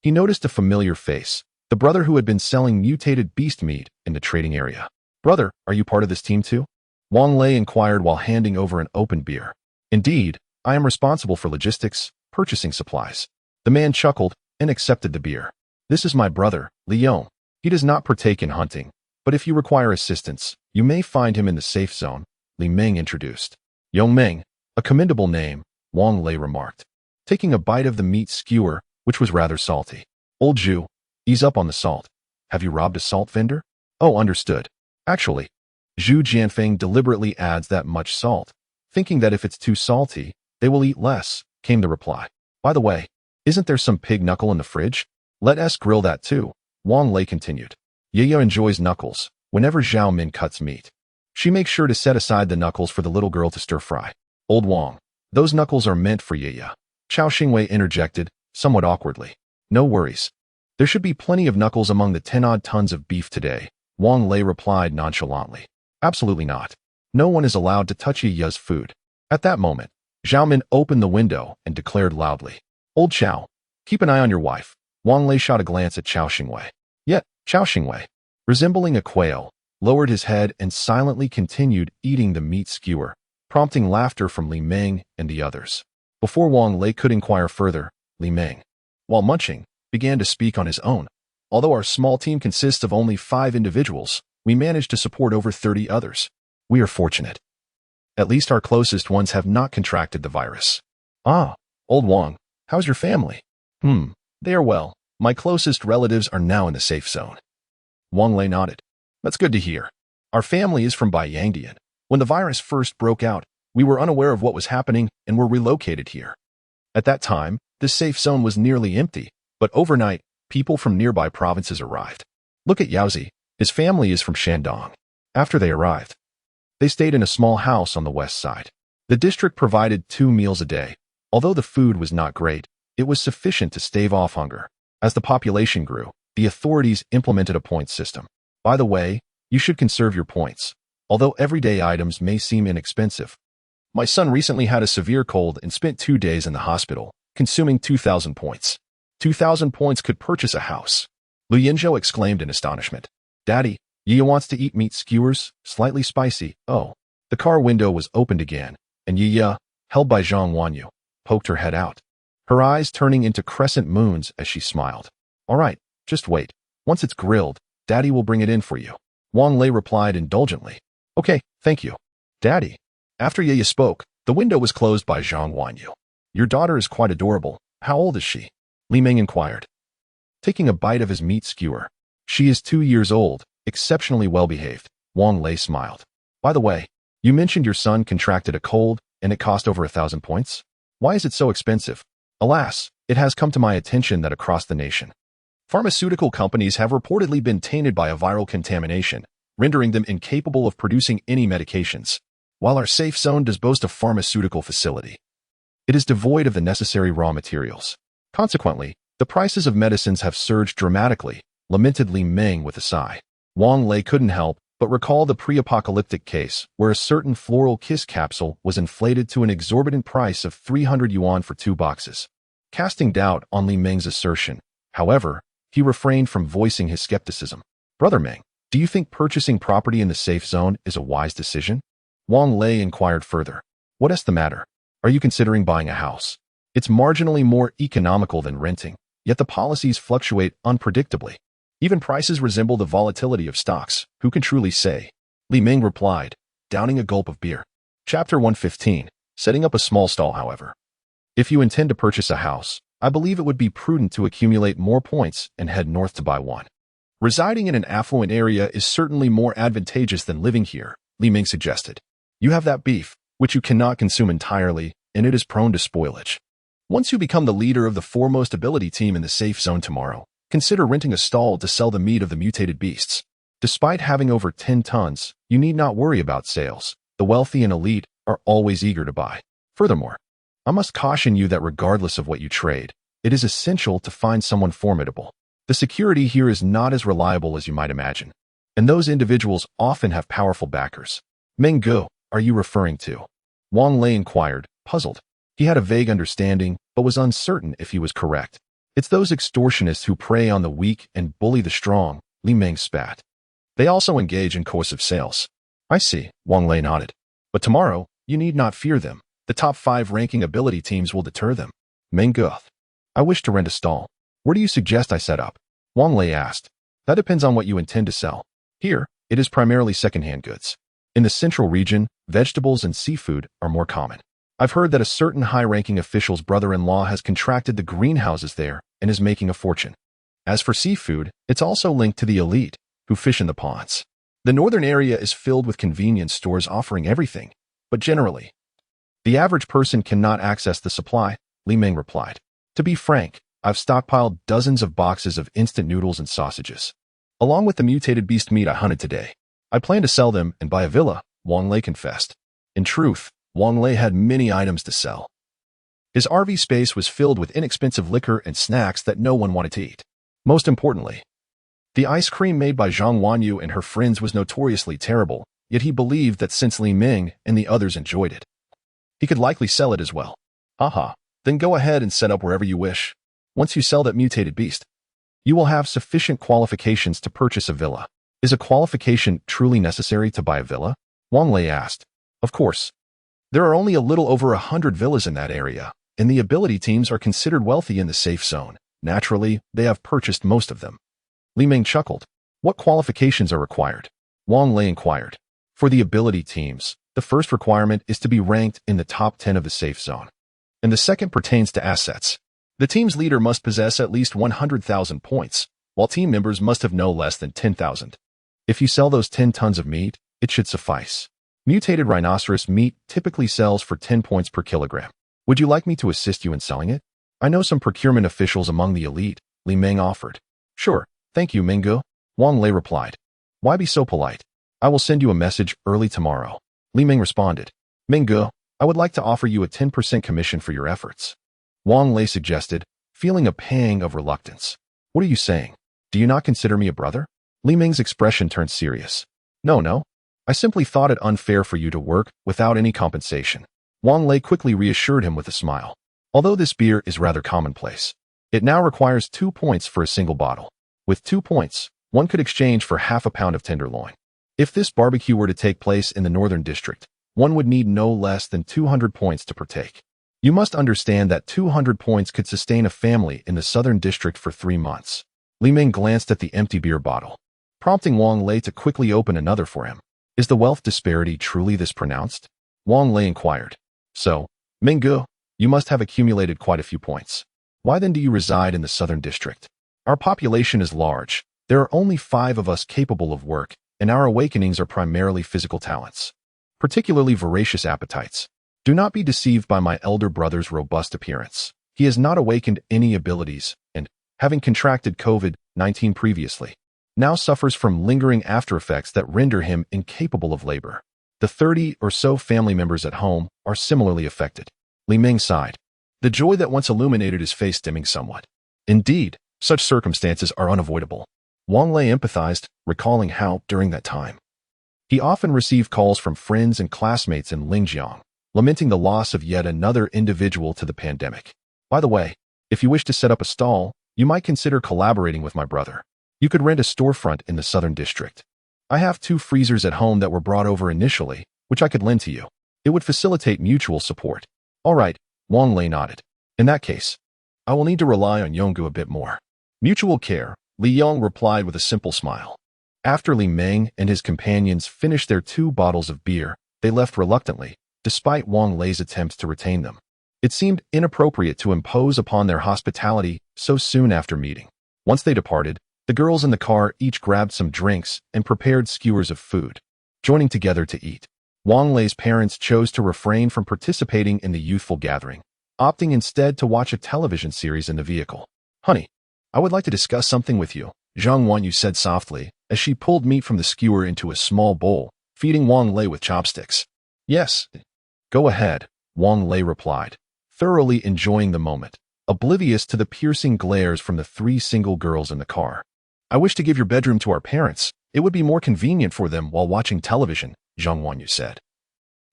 He noticed a familiar face, the brother who had been selling mutated beast meat in the trading area. Brother, are you part of this team too? Wang Lei inquired while handing over an open beer. Indeed, I am responsible for logistics, purchasing supplies. The man chuckled and accepted the beer. This is my brother, Li Yong. He does not partake in hunting, but if you require assistance, you may find him in the safe zone, Li Ming introduced. Yong Ming, a commendable name, Wang Lei remarked, taking a bite of the meat skewer, which was rather salty. Old Zhu, ease up on the salt. Have you robbed a salt vendor? Oh, understood. Actually, Zhu Jianfeng deliberately adds that much salt, thinking that if it's too salty, they will eat less, came the reply. By the way, isn't there some pig knuckle in the fridge? Let us grill that too, Wang Lei continued. Yaya enjoys knuckles. Whenever Zhao Min cuts meat, she makes sure to set aside the knuckles for the little girl to stir-fry. Old Wang, those knuckles are meant for Yaya. Chao Xingwei interjected, somewhat awkwardly. No worries. There should be plenty of knuckles among the 10-odd tons of beef today, Wang Lei replied nonchalantly. Absolutely not. No one is allowed to touch Yaya's food. At that moment, Zhao Min opened the window and declared loudly, Old Chao, keep an eye on your wife. Wang Lei shot a glance at Chao Xingwei. Yet, Chao Xingwei, resembling a quail, lowered his head and silently continued eating the meat skewer, prompting laughter from Li Ming and the others. Before Wang Lei could inquire further, Li Ming, while munching, began to speak on his own. Although our small team consists of only 5 individuals, we managed to support over 30 others. We are fortunate. At least our closest ones have not contracted the virus. Ah, Old Wang, how's your family? They are well. My closest relatives are now in the safe zone. Wang Lei nodded. That's good to hear. Our family is from Baiyangdian. When the virus first broke out, we were unaware of what was happening and were relocated here. At that time, the safe zone was nearly empty, but overnight, people from nearby provinces arrived. Look at Yaozi. His family is from Shandong. After they arrived, they stayed in a small house on the west side. The district provided 2 meals a day. Although the food was not great, it was sufficient to stave off hunger. As the population grew, the authorities implemented a point system. By the way, you should conserve your points. Although everyday items may seem inexpensive. My son recently had a severe cold and spent 2 days in the hospital, consuming 2,000 points. 2,000 points could purchase a house. Lu Yinzhou exclaimed in astonishment. Daddy, Yaya wants to eat meat skewers, slightly spicy. Oh. The car window was opened again, and Yaya, held by Zhang Wanyu, poked her head out, her eyes turning into crescent moons as she smiled. All right, just wait. Once it's grilled, Daddy will bring it in for you. Wang Lei replied indulgently. Okay, thank you. Daddy. After Yaya spoke, the window was closed by Zhang Wanyu. Your daughter is quite adorable. How old is she? Li Ming inquired, taking a bite of his meat skewer. She is 2 years old, exceptionally well-behaved. Wang Lei smiled. By the way, you mentioned your son contracted a cold and it cost over 1,000 points? Why is it so expensive? Alas, it has come to my attention that across the nation, pharmaceutical companies have reportedly been tainted by a viral contamination, rendering them incapable of producing any medications. While our safe zone does boast a pharmaceutical facility, it is devoid of the necessary raw materials. Consequently, the prices of medicines have surged dramatically, lamented Li Ming with a sigh. Wang Lei couldn't help but recall the pre-apocalyptic case where a certain floral kiss capsule was inflated to an exorbitant price of 300 yuan for 2 boxes. Casting doubt on Li Ming's assertion, however, he refrained from voicing his skepticism. Brother Ming, do you think purchasing property in the safe zone is a wise decision? Wang Lei inquired further. What's the matter? Are you considering buying a house? It's marginally more economical than renting, yet the policies fluctuate unpredictably. Even prices resemble the volatility of stocks. Who can truly say? Li Ming replied, downing a gulp of beer. Chapter 115. Setting up a small stall, however. If you intend to purchase a house, I believe it would be prudent to accumulate more points and head north to buy one. Residing in an affluent area is certainly more advantageous than living here, Li Ming suggested. You have that beef, which you cannot consume entirely, and it is prone to spoilage. Once you become the leader of the foremost ability team in the safe zone tomorrow, consider renting a stall to sell the meat of the mutated beasts. Despite having over 10 tons, you need not worry about sales. The wealthy and elite are always eager to buy. Furthermore, I must caution you that regardless of what you trade, it is essential to find someone formidable. The security here is not as reliable as you might imagine, and those individuals often have powerful backers. Meng Ge, are you referring to? Wang Lei inquired, puzzled. He had a vague understanding, but was uncertain if he was correct. It's those extortionists who prey on the weak and bully the strong, Li Ming spat. They also engage in coercive sales. I see, Wang Lei nodded. But tomorrow, you need not fear them. The top 5 ranking ability teams will deter them. Meng Ge, I wish to rent a stall. Where do you suggest I set up? Wang Lei asked. That depends on what you intend to sell. Here, it is primarily second-hand goods. In the central region, vegetables and seafood are more common. I've heard that a certain high-ranking official's brother-in-law has contracted the greenhouses there and is making a fortune. As for seafood, it's also linked to the elite, who fish in the ponds. The northern area is filled with convenience stores offering everything, but generally, the average person cannot access the supply, Li Ming replied. To be frank, I've stockpiled dozens of boxes of instant noodles and sausages. Along with the mutated beast meat I hunted today, I plan to sell them and buy a villa, Wang Lei confessed. In truth, Wang Lei had many items to sell. His RV space was filled with inexpensive liquor and snacks that no one wanted to eat. Most importantly, the ice cream made by Zhang Wanyu and her friends was notoriously terrible, yet he believed that since Li Ming and the others enjoyed it, he could likely sell it as well. Haha, then go ahead and set up wherever you wish. Once you sell that mutated beast, you will have sufficient qualifications to purchase a villa. Is a qualification truly necessary to buy a villa? Wang Lei asked. Of course. There are only a little over 100 villas in that area, and the ability teams are considered wealthy in the safe zone. Naturally, they have purchased most of them. Li Ming chuckled. What qualifications are required? Wang Lei inquired. For the ability teams, the first requirement is to be ranked in the top 10 of the safe zone, and the second pertains to assets. The team's leader must possess at least 100,000 points, while team members must have no less than 10,000. If you sell those 10 tons of meat, it should suffice. Mutated rhinoceros meat typically sells for 10 points per kilogram. Would you like me to assist you in selling it? I know some procurement officials among the elite, Li Ming offered. Sure, thank you, Meng Ge, Wang Lei replied. Why be so polite? I will send you a message early tomorrow. Li Ming responded. Meng Ge, I would like to offer you a 10% commission for your efforts. Wang Lei suggested, feeling a pang of reluctance. What are you saying? Do you not consider me a brother? Li Ming's expression turned serious. No. I simply thought it unfair for you to work without any compensation. Wang Lei quickly reassured him with a smile. Although this beer is rather commonplace, it now requires 2 points for a single bottle. With 2 points, one could exchange for half a pound of tenderloin. If this barbecue were to take place in the northern district, one would need no less than 200 points to partake. You must understand that 200 points could sustain a family in the southern district for 3 months. Li Ming glanced at the empty beer bottle, prompting Wang Lei to quickly open another for him. Is the wealth disparity truly this pronounced? Wang Lei inquired. So, Meng Ge, you must have accumulated quite a few points. Why then do you reside in the southern district? Our population is large. There are only 5 of us capable of work, and our awakenings are primarily physical talents, particularly voracious appetites. Do not be deceived by my elder brother's robust appearance. He has not awakened any abilities, and, having contracted COVID-19 previously, now suffers from lingering aftereffects that render him incapable of labor. The 30 or so family members at home are similarly affected. Li Ming sighed. the joy that once illuminated his face dimming somewhat. Indeed, such circumstances are unavoidable. Wang Lei empathized, recalling how, during that time, he often received calls from friends and classmates in Lingjiang, lamenting the loss of yet another individual to the pandemic. By the way, if you wish to set up a stall, you might consider collaborating with my brother. You could rent a storefront in the southern district. I have 2 freezers at home that were brought over initially, which I could lend to you. It would facilitate mutual support. All right, Wang Lei nodded. In that case, I will need to rely on Yonggu a bit more. Mutual care, Li Yong replied with a simple smile. After Li Meng and his companions finished their 2 bottles of beer, they left reluctantly, despite Wang Lei's attempts to retain them. It seemed inappropriate to impose upon their hospitality so soon after meeting. Once they departed, the girls in the car each grabbed some drinks and prepared skewers of food, joining together to eat. Wang Lei's parents chose to refrain from participating in the youthful gathering, opting instead to watch a television series in the vehicle. Honey, I would like to discuss something with you, Zhang Wanyu said softly as she pulled meat from the skewer into a small bowl, feeding Wang Lei with chopsticks. Yes, go ahead, Wang Lei replied, thoroughly enjoying the moment, oblivious to the piercing glares from the 3 single girls in the car. I wish to give your bedroom to our parents. It would be more convenient for them while watching television, Zhang Wanyu said,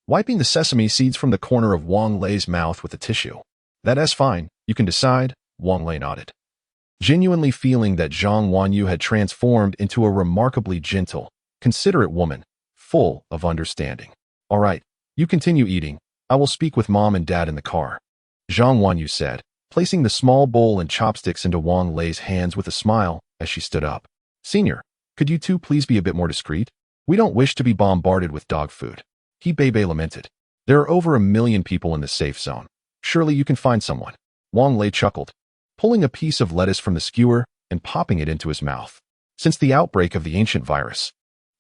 wiping the sesame seeds from the corner of Wang Lei's mouth with a tissue. That's fine, you can decide, Wang Lei nodded, genuinely feeling that Zhang Wanyu had transformed into a remarkably gentle, considerate woman, full of understanding. All right, you continue eating. I will speak with Mom and Dad in the car, Zhang Wanyu said, placing the small bowl and chopsticks into Wang Lei's hands with a smile as she stood up. Senior, could you 2 please be a bit more discreet? We don't wish to be bombarded with dog food. He Bebe lamented. There are over 1 million people in the safe zone. Surely you can find someone. Wang Lei chuckled, pulling a piece of lettuce from the skewer and popping it into his mouth. Since the outbreak of the ancient virus,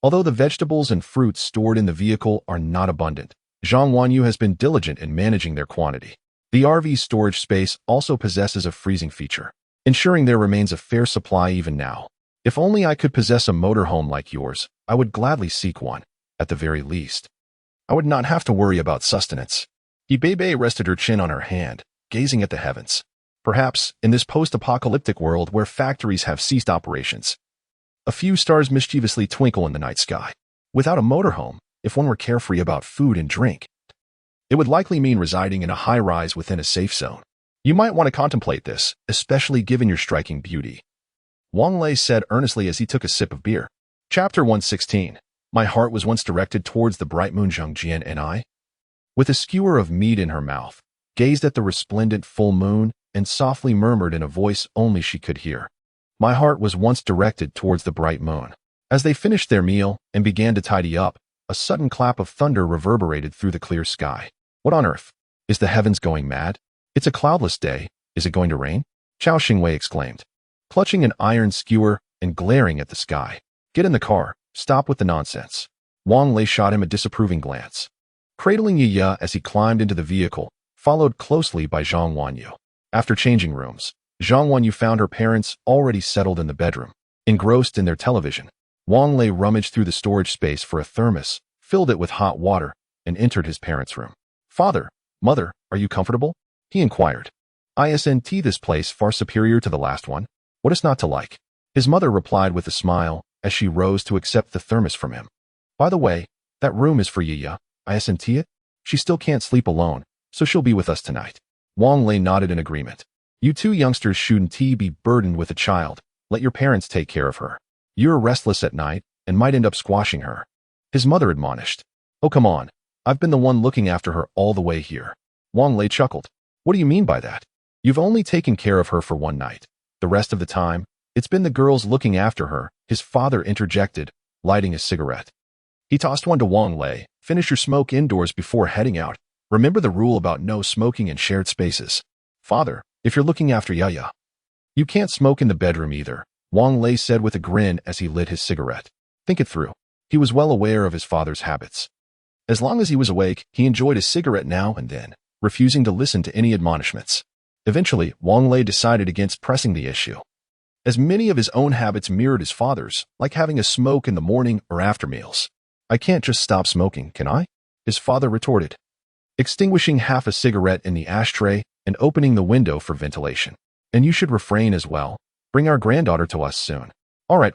although the vegetables and fruits stored in the vehicle are not abundant, Zhang Wanyu has been diligent in managing their quantity. The RV's storage space also possesses a freezing feature, ensuring there remains a fair supply even now. If only I could possess a motorhome like yours, I would gladly seek one. At the very least, I would not have to worry about sustenance. Ibebe rested her chin on her hand, gazing at the heavens. Perhaps, in this post-apocalyptic world where factories have ceased operations, a few stars mischievously twinkle in the night sky. Without a motorhome, if one were carefree about food and drink, it would likely mean residing in a high-rise within a safe zone. You might want to contemplate this, especially given your striking beauty, Wang Lei said earnestly as he took a sip of beer. Chapter 116. My heart was once directed towards the bright moon. Zhang Jian and I, with a skewer of meat in her mouth, gazed at the resplendent full moon and softly murmured in a voice only she could hear. My heart was once directed towards the bright moon. As they finished their meal and began to tidy up, a sudden clap of thunder reverberated through the clear sky. What on earth? Is the heavens going mad? It's a cloudless day. Is it going to rain? Chao Xingwei exclaimed, clutching an iron skewer and glaring at the sky. Get in the car. Stop with the nonsense. Wang Lei shot him a disapproving glance, cradling Yiya as he climbed into the vehicle, followed closely by Zhang Wanyu. After changing rooms, Zhang Wanyu found her parents already settled in the bedroom, engrossed in their television. Wang Lei rummaged through the storage space for a thermos, filled it with hot water, and entered his parents' room. Father, Mother, are you comfortable? He inquired. Isn't this place far superior to the last one? What is not to like? His mother replied with a smile as she rose to accept the thermos from him. By the way, that room is for Yiya. Isn't it? She still can't sleep alone, so she'll be with us tonight. Wang Lei nodded in agreement. You 2 youngsters shouldn't be burdened with a child. Let your parents take care of her. You're restless at night and might end up squashing her. His mother admonished. Oh, come on. I've been the one looking after her all the way here. Wang Lei chuckled. What do you mean by that? You've only taken care of her for one night. The rest of the time, it's been the girls looking after her, his father interjected, lighting a cigarette. He tossed one to Wang Lei. Finish your smoke indoors before heading out. Remember the rule about no smoking in shared spaces. Father, if you're looking after Yaya, you can't smoke in the bedroom either, Wang Lei said with a grin as he lit his cigarette. Think it through. He was well aware of his father's habits. As long as he was awake, he enjoyed a cigarette now and then, refusing to listen to any admonishments. Eventually, Wang Lei decided against pressing the issue, as many of his own habits mirrored his father's, like having a smoke in the morning or after meals. I can't just stop smoking, can I? His father retorted. Extinguishing half a cigarette in the ashtray, and opening the window for ventilation. And you should refrain as well. Bring our granddaughter to us soon. All right.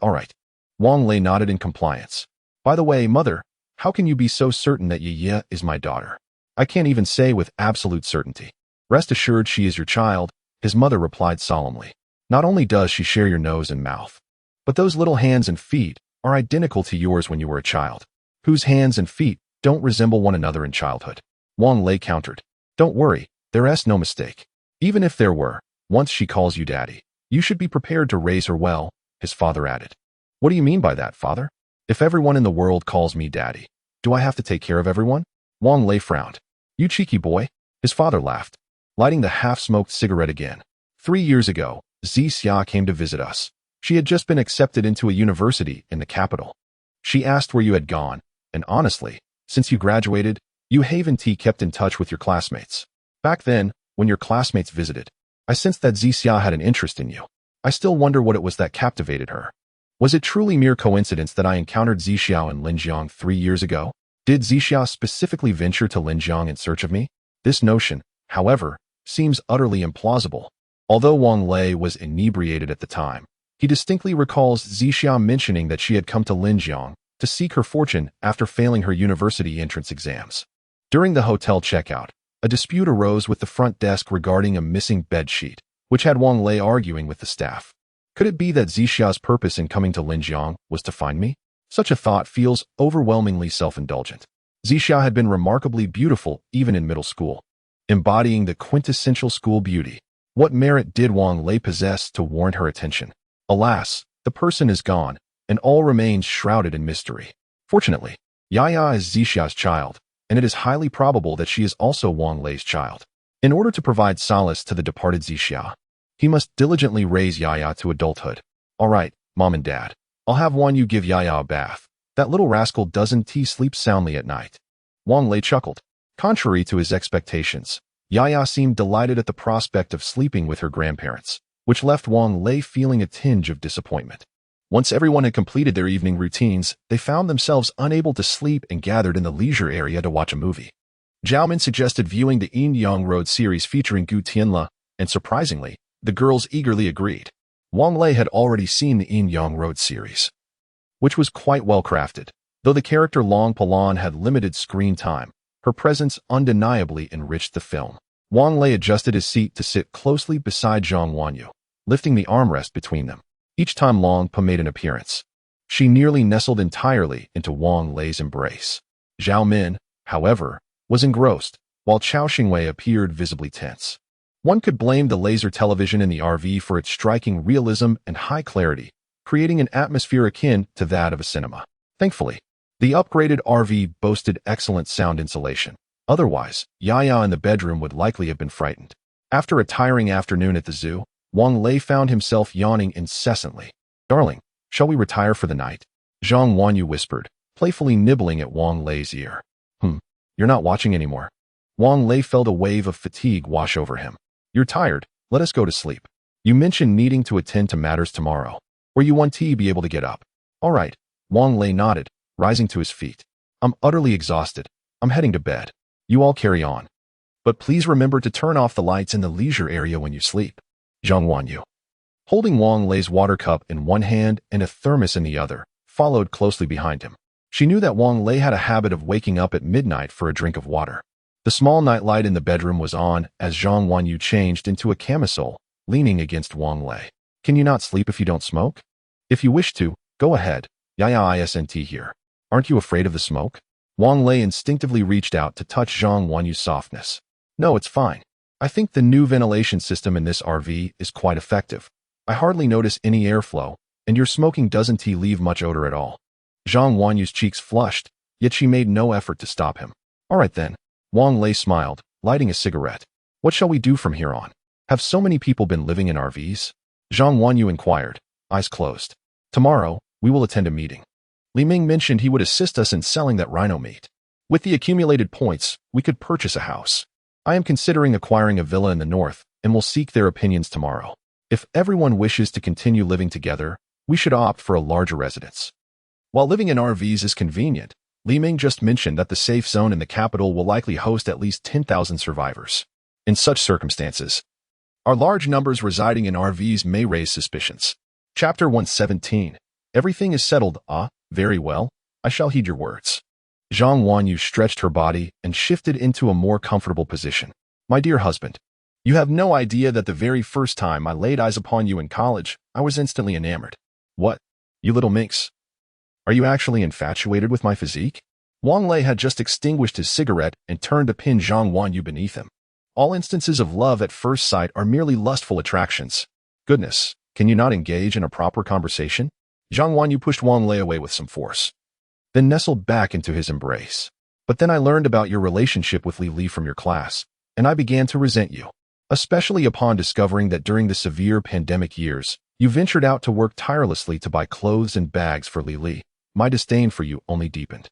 Wang Lei nodded in compliance. By the way, mother, how can you be so certain that Yi is my daughter? I can't even say with absolute certainty. Rest assured she is your child, his mother replied solemnly. Not only does she share your nose and mouth, but those little hands and feet are identical to yours when you were a child. Whose hands and feet don't resemble one another in childhood? Wang Lei countered. Don't worry, there's no mistake. Even if there were, once she calls you daddy, you should be prepared to raise her well, his father added. What do you mean by that, father? If everyone in the world calls me daddy, do I have to take care of everyone? Wang Lei frowned. You cheeky boy, his father laughed, lighting the half-smoked cigarette again. 3 years ago, Xia came to visit us. She had just been accepted into a university in the capital. She asked where you had gone, and honestly, since you graduated, you haven't kept in touch with your classmates. Back then, when your classmates visited, I sensed that Xia had an interest in you. I still wonder what it was that captivated her. Was it truly mere coincidence that I encountered Zixia in Linjiang 3 years ago? Did Zixia specifically venture to Linjiang in search of me? This notion, however, seems utterly implausible. Although Wang Lei was inebriated at the time, he distinctly recalls Zixia mentioning that she had come to Linjiang to seek her fortune after failing her university entrance exams. During the hotel checkout, a dispute arose with the front desk regarding a missing bedsheet, which had Wang Lei arguing with the staff. Could it be that Zixia's purpose in coming to Linjiang was to find me? Such a thought feels overwhelmingly self-indulgent. Zixia had been remarkably beautiful even in middle school, embodying the quintessential school beauty. What merit did Wang Lei possess to warrant her attention? Alas, the person is gone, and all remains shrouded in mystery. Fortunately, Yaya is Zixia's child, and it is highly probable that she is also Wang Lei's child. In order to provide solace to the departed Zixia, he must diligently raise Yaya to adulthood. All right, Mom and Dad, I'll have you give Yaya a bath. That little rascal doesn't sleep soundly at night. Wang Lei chuckled. Contrary to his expectations, Yaya seemed delighted at the prospect of sleeping with her grandparents, which left Wang Lei feeling a tinge of disappointment. Once everyone had completed their evening routines, they found themselves unable to sleep and gathered in the leisure area to watch a movie. Zhao Min suggested viewing the Yin Yang Road series featuring Gu Tianle, and surprisingly, the girls eagerly agreed. Wang Lei had already seen the Yin Yang Road series, which was quite well crafted. Though the character Long Palan had limited screen time, her presence undeniably enriched the film. Wang Lei adjusted his seat to sit closely beside Zhang Wanyu, lifting the armrest between them. Each time Long Pa made an appearance, she nearly nestled entirely into Wang Lei's embrace. Zhao Min, however, was engrossed, while Chao Xingwei appeared visibly tense. One could blame the laser television in the RV for its striking realism and high clarity, creating an atmosphere akin to that of a cinema. Thankfully, the upgraded RV boasted excellent sound insulation. Otherwise, Yaya in the bedroom would likely have been frightened. After a tiring afternoon at the zoo, Wang Lei found himself yawning incessantly. Darling, shall we retire for the night? Zhang Wanyu whispered, playfully nibbling at Wang Lei's ear. You're not watching anymore. Wang Lei felt a wave of fatigue wash over him. You're tired, let us go to sleep. You mentioned needing to attend to matters tomorrow, or you want to be able to get up. All right, Wang Lei nodded, rising to his feet. I'm utterly exhausted. I'm heading to bed. You all carry on. But please remember to turn off the lights in the leisure area when you sleep. Zhang Wanyu, holding Wang Lei's water cup in one hand and a thermos in the other, followed closely behind him. She knew that Wang Lei had a habit of waking up at midnight for a drink of water. The small nightlight in the bedroom was on as Zhang Wanyu changed into a camisole, leaning against Wang Lei. Can you not sleep if you don't smoke? If you wish to, go ahead. Yaya isn't here. Aren't you afraid of the smoke? Wang Lei instinctively reached out to touch Zhang Wanyu's softness. No, it's fine. I think the new ventilation system in this RV is quite effective. I hardly notice any airflow, and your smoking doesn't leave much odor at all. Zhang Wanyu's cheeks flushed, yet she made no effort to stop him. All right then. Wang Lei smiled, lighting a cigarette. What shall we do from here on? Have so many people been living in RVs? Zhang Wanyu inquired, eyes closed. Tomorrow, we will attend a meeting. Li Ming mentioned he would assist us in selling that rhino meat. With the accumulated points, we could purchase a house. I am considering acquiring a villa in the north, and will seek their opinions tomorrow. If everyone wishes to continue living together, we should opt for a larger residence. While living in RVs is convenient, Li Ming just mentioned that the safe zone in the capital will likely host at least 10,000 survivors. In such circumstances, our large numbers residing in RVs may raise suspicions. Chapter 117. Everything is settled. Ah, very well. I shall heed your words. Zhang Wanyu stretched her body and shifted into a more comfortable position. My dear husband, you have no idea that the very first time I laid eyes upon you in college, I was instantly enamored. What? You little minx. Are you actually infatuated with my physique? Wang Lei had just extinguished his cigarette and turned to pin Zhang Wanyu beneath him. All instances of love at first sight are merely lustful attractions. Goodness, can you not engage in a proper conversation? Zhang Wanyu pushed Wang Lei away with some force, then nestled back into his embrace. But then I learned about your relationship with Li Li from your class, and I began to resent you, especially upon discovering that during the severe pandemic years, you ventured out to work tirelessly to buy clothes and bags for Li Li. My disdain for you only deepened.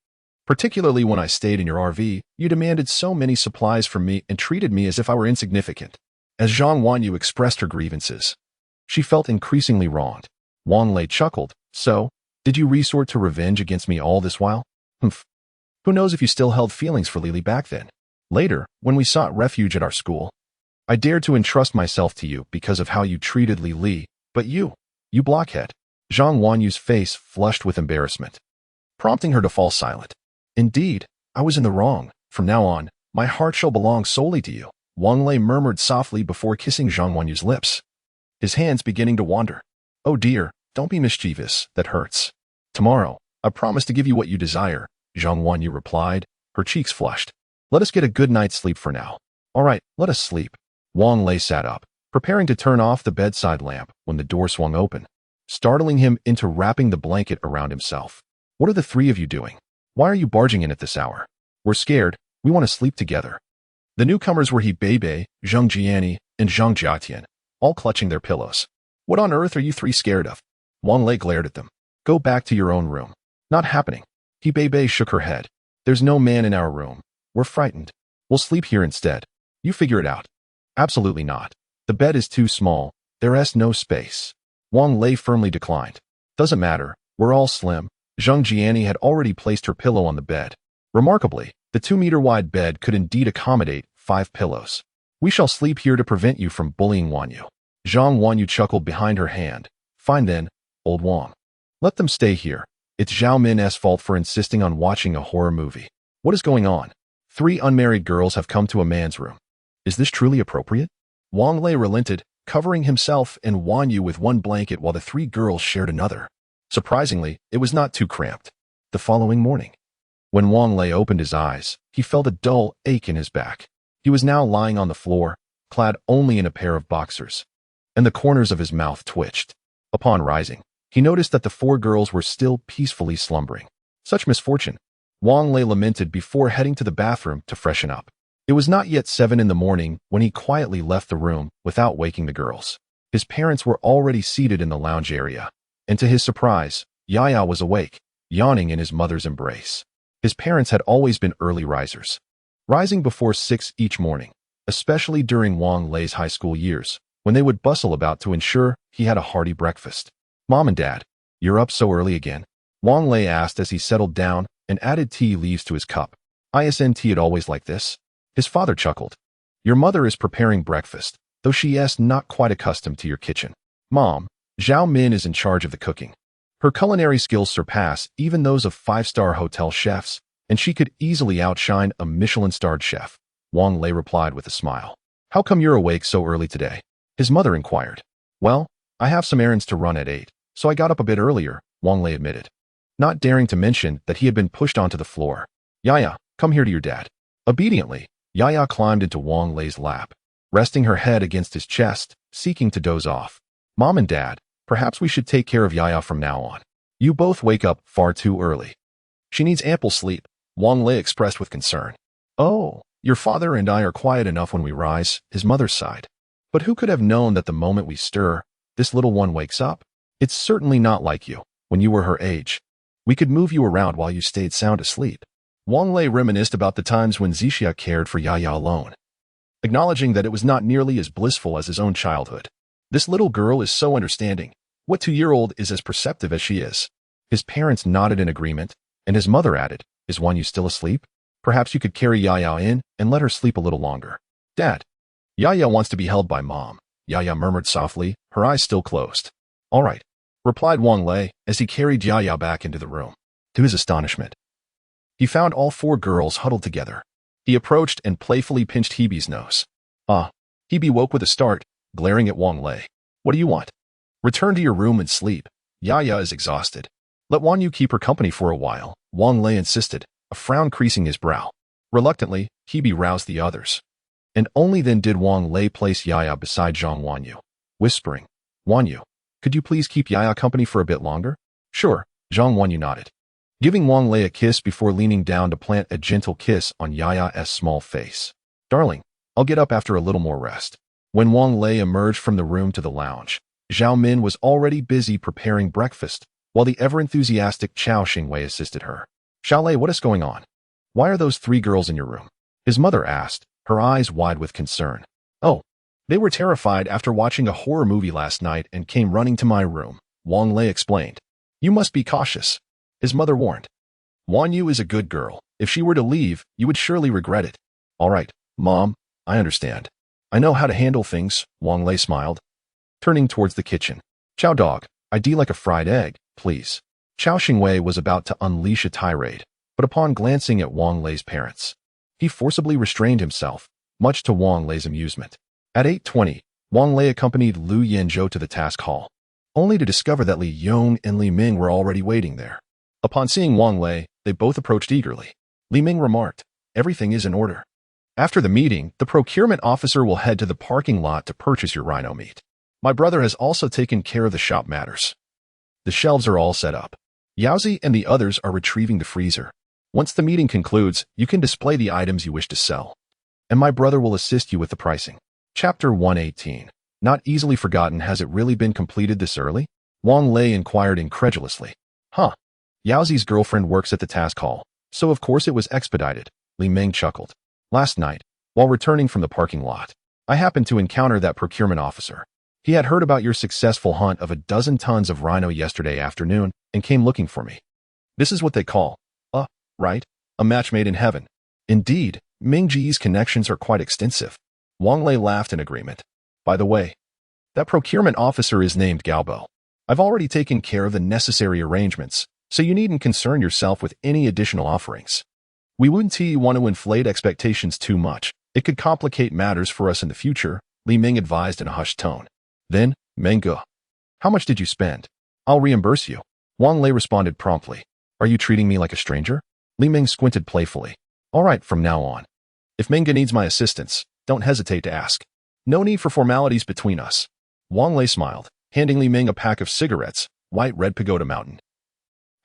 Particularly when I stayed in your RV, you demanded so many supplies from me and treated me as if I were insignificant. As Zhang Wanyu expressed her grievances, she felt increasingly wronged. Wang Lei chuckled. So, did you resort to revenge against me all this while? Humph. Who knows if you still held feelings for Li Li back then? Later, when we sought refuge at our school, I dared to entrust myself to you because of how you treated Li Li, but you blockhead. Zhang Wanyu's face flushed with embarrassment, prompting her to fall silent. Indeed, I was in the wrong. From now on, my heart shall belong solely to you. Wang Lei murmured softly before kissing Zhang Wanyu's lips, his hands beginning to wander. Oh dear, don't be mischievous, that hurts. Tomorrow, I promise to give you what you desire, Zhang Wanyu replied, her cheeks flushed. Let us get a good night's sleep for now. All right, let us sleep. Wang Lei sat up, preparing to turn off the bedside lamp when the door swung open, startling him into wrapping the blanket around himself. What are the three of you doing? Why are you barging in at this hour? We're scared. We want to sleep together. The newcomers were He Beibei, Zhang Jiani, and Zhang Jiatian, all clutching their pillows. What on earth are you three scared of? Wang Lei glared at them. Go back to your own room. Not happening. He Beibei shook her head. There's no man in our room. We're frightened. We'll sleep here instead. You figure it out. Absolutely not. The bed is too small. There's no space. Wang Lei firmly declined. Doesn't matter. We're all slim. Zhang Jiani had already placed her pillow on the bed. Remarkably, the 2-meter-wide bed could indeed accommodate 5 pillows. We shall sleep here to prevent you from bullying Wanyu. Zhang Wanyu chuckled behind her hand. Fine then, old Wang. Let them stay here. It's Zhao Min's fault for insisting on watching a horror movie. What is going on? 3 unmarried girls have come to a man's room. Is this truly appropriate? Wang Lei relented, covering himself and Wanyu with one blanket while the 3 girls shared another. Surprisingly, it was not too cramped. The following morning, when Wang Lei opened his eyes, he felt a dull ache in his back. He was now lying on the floor, clad only in a pair of boxers, and the corners of his mouth twitched. Upon rising, he noticed that the 4 girls were still peacefully slumbering. Such misfortune, Wang Lei lamented before heading to the bathroom to freshen up. It was not yet 7 in the morning when he quietly left the room without waking the girls. His parents were already seated in the lounge area, and to his surprise, Yaya was awake, yawning in his mother's embrace. His parents had always been early risers, rising before 6 each morning, especially during Wang Lei's high school years, when they would bustle about to ensure he had a hearty breakfast. Mom and Dad, you're up so early again? Wang Lei asked as he settled down and added tea leaves to his cup. Isn't it always like this? His father chuckled. Your mother is preparing breakfast, though she is not quite accustomed to your kitchen. Mom, Zhao Min is in charge of the cooking. Her culinary skills surpass even those of 5-star hotel chefs, and she could easily outshine a Michelin-starred chef. Wang Lei replied with a smile. How come you're awake so early today? His mother inquired. Well, I have some errands to run at 8, so I got up a bit earlier, Wang Lei admitted, not daring to mention that he had been pushed onto the floor. Yaya, come here to your dad. Obediently, Yaya climbed into Wang Lei's lap, resting her head against his chest, seeking to doze off. Mom and Dad, perhaps we should take care of Yaya from now on. You both wake up far too early. She needs ample sleep, Wang Lei expressed with concern. Oh, your father and I are quiet enough when we rise, his mother sighed. But who could have known that the moment we stir, this little one wakes up? It's certainly not like you, when you were her age. We could move you around while you stayed sound asleep. Wang Lei reminisced about the times when Zixia cared for Yaya alone, acknowledging that it was not nearly as blissful as his own childhood. This little girl is so understanding. What 2-year-old is as perceptive as she is? His parents nodded in agreement, and his mother added, Is Wanyu still asleep? Perhaps you could carry Yaya in and let her sleep a little longer. Dad, Yaya wants to be held by mom, Yaya murmured softly, her eyes still closed. All right, replied Wang Lei as he carried Yaya back into the room. To his astonishment, he found all four girls huddled together. He approached and playfully pinched Hebe's nose. Hebe woke with a start, glaring at Wang Lei. What do you want? Return to your room and sleep. Yaya is exhausted. Let Wan Yu keep her company for a while, Wang Lei insisted, a frown creasing his brow. Reluctantly, Hebe roused the others. And only then did Wang Lei place Yaya beside Zhang Wanyu, whispering, Wanyu, could you please keep Yaya company for a bit longer? Sure, Zhang Wanyu nodded, giving Wang Lei a kiss before leaning down to plant a gentle kiss on Yaya's small face. Darling, I'll get up after a little more rest. When Wang Lei emerged from the room to the lounge, Zhao Min was already busy preparing breakfast, while the ever-enthusiastic Chao Xingwei assisted her. Xiaolei, what is going on? Why are those three girls in your room? His mother asked, her eyes wide with concern. Oh, they were terrified after watching a horror movie last night and came running to my room, Wang Lei explained. You must be cautious, his mother warned. Wan Yu is a good girl. If she were to leave, you would surely regret it. All right, Mom, I understand. I know how to handle things, Wang Lei smiled, turning towards the kitchen. Chow dog, I'd like a fried egg, please. Chao Xingwei was about to unleash a tirade, but upon glancing at Wang Lei's parents, he forcibly restrained himself, much to Wang Lei's amusement. At 8:20, Wang Lei accompanied Lu Yanzhou to the task hall, only to discover that Li Yong and Li Ming were already waiting there. Upon seeing Wang Lei, they both approached eagerly. Li Ming remarked, everything is in order. After the meeting, the procurement officer will head to the parking lot to purchase your rhino meat. My brother has also taken care of the shop matters. The shelves are all set up. Yaozi and the others are retrieving the freezer. Once the meeting concludes, you can display the items you wish to sell. And my brother will assist you with the pricing. Chapter 118. Not easily forgotten. Has it really been completed this early? Wang Lei inquired incredulously. Huh. Yaozi's girlfriend works at the task hall, so of course it was expedited, Li Ming chuckled. Last night, while returning from the parking lot, I happened to encounter that procurement officer. He had heard about your successful hunt of 12 tons of rhino yesterday afternoon and came looking for me. This is what they call, right? A match made in heaven. Indeed, Ming Ji's connections are quite extensive. Wang Lei laughed in agreement. By the way, that procurement officer is named Gaobo. I've already taken care of the necessary arrangements, so you needn't concern yourself with any additional offerings. We wouldn't want to inflate expectations too much. It could complicate matters for us in the future, Li Ming advised in a hushed tone. Then, manga. How much did you spend? I'll reimburse you. Wang Lei responded promptly. Are you treating me like a stranger? Li Ming squinted playfully. All right, from now on. If Manga needs my assistance, don't hesitate to ask. No need for formalities between us. Wang Lei smiled, handing Li Ming a pack of cigarettes, white Red Pagoda Mountain.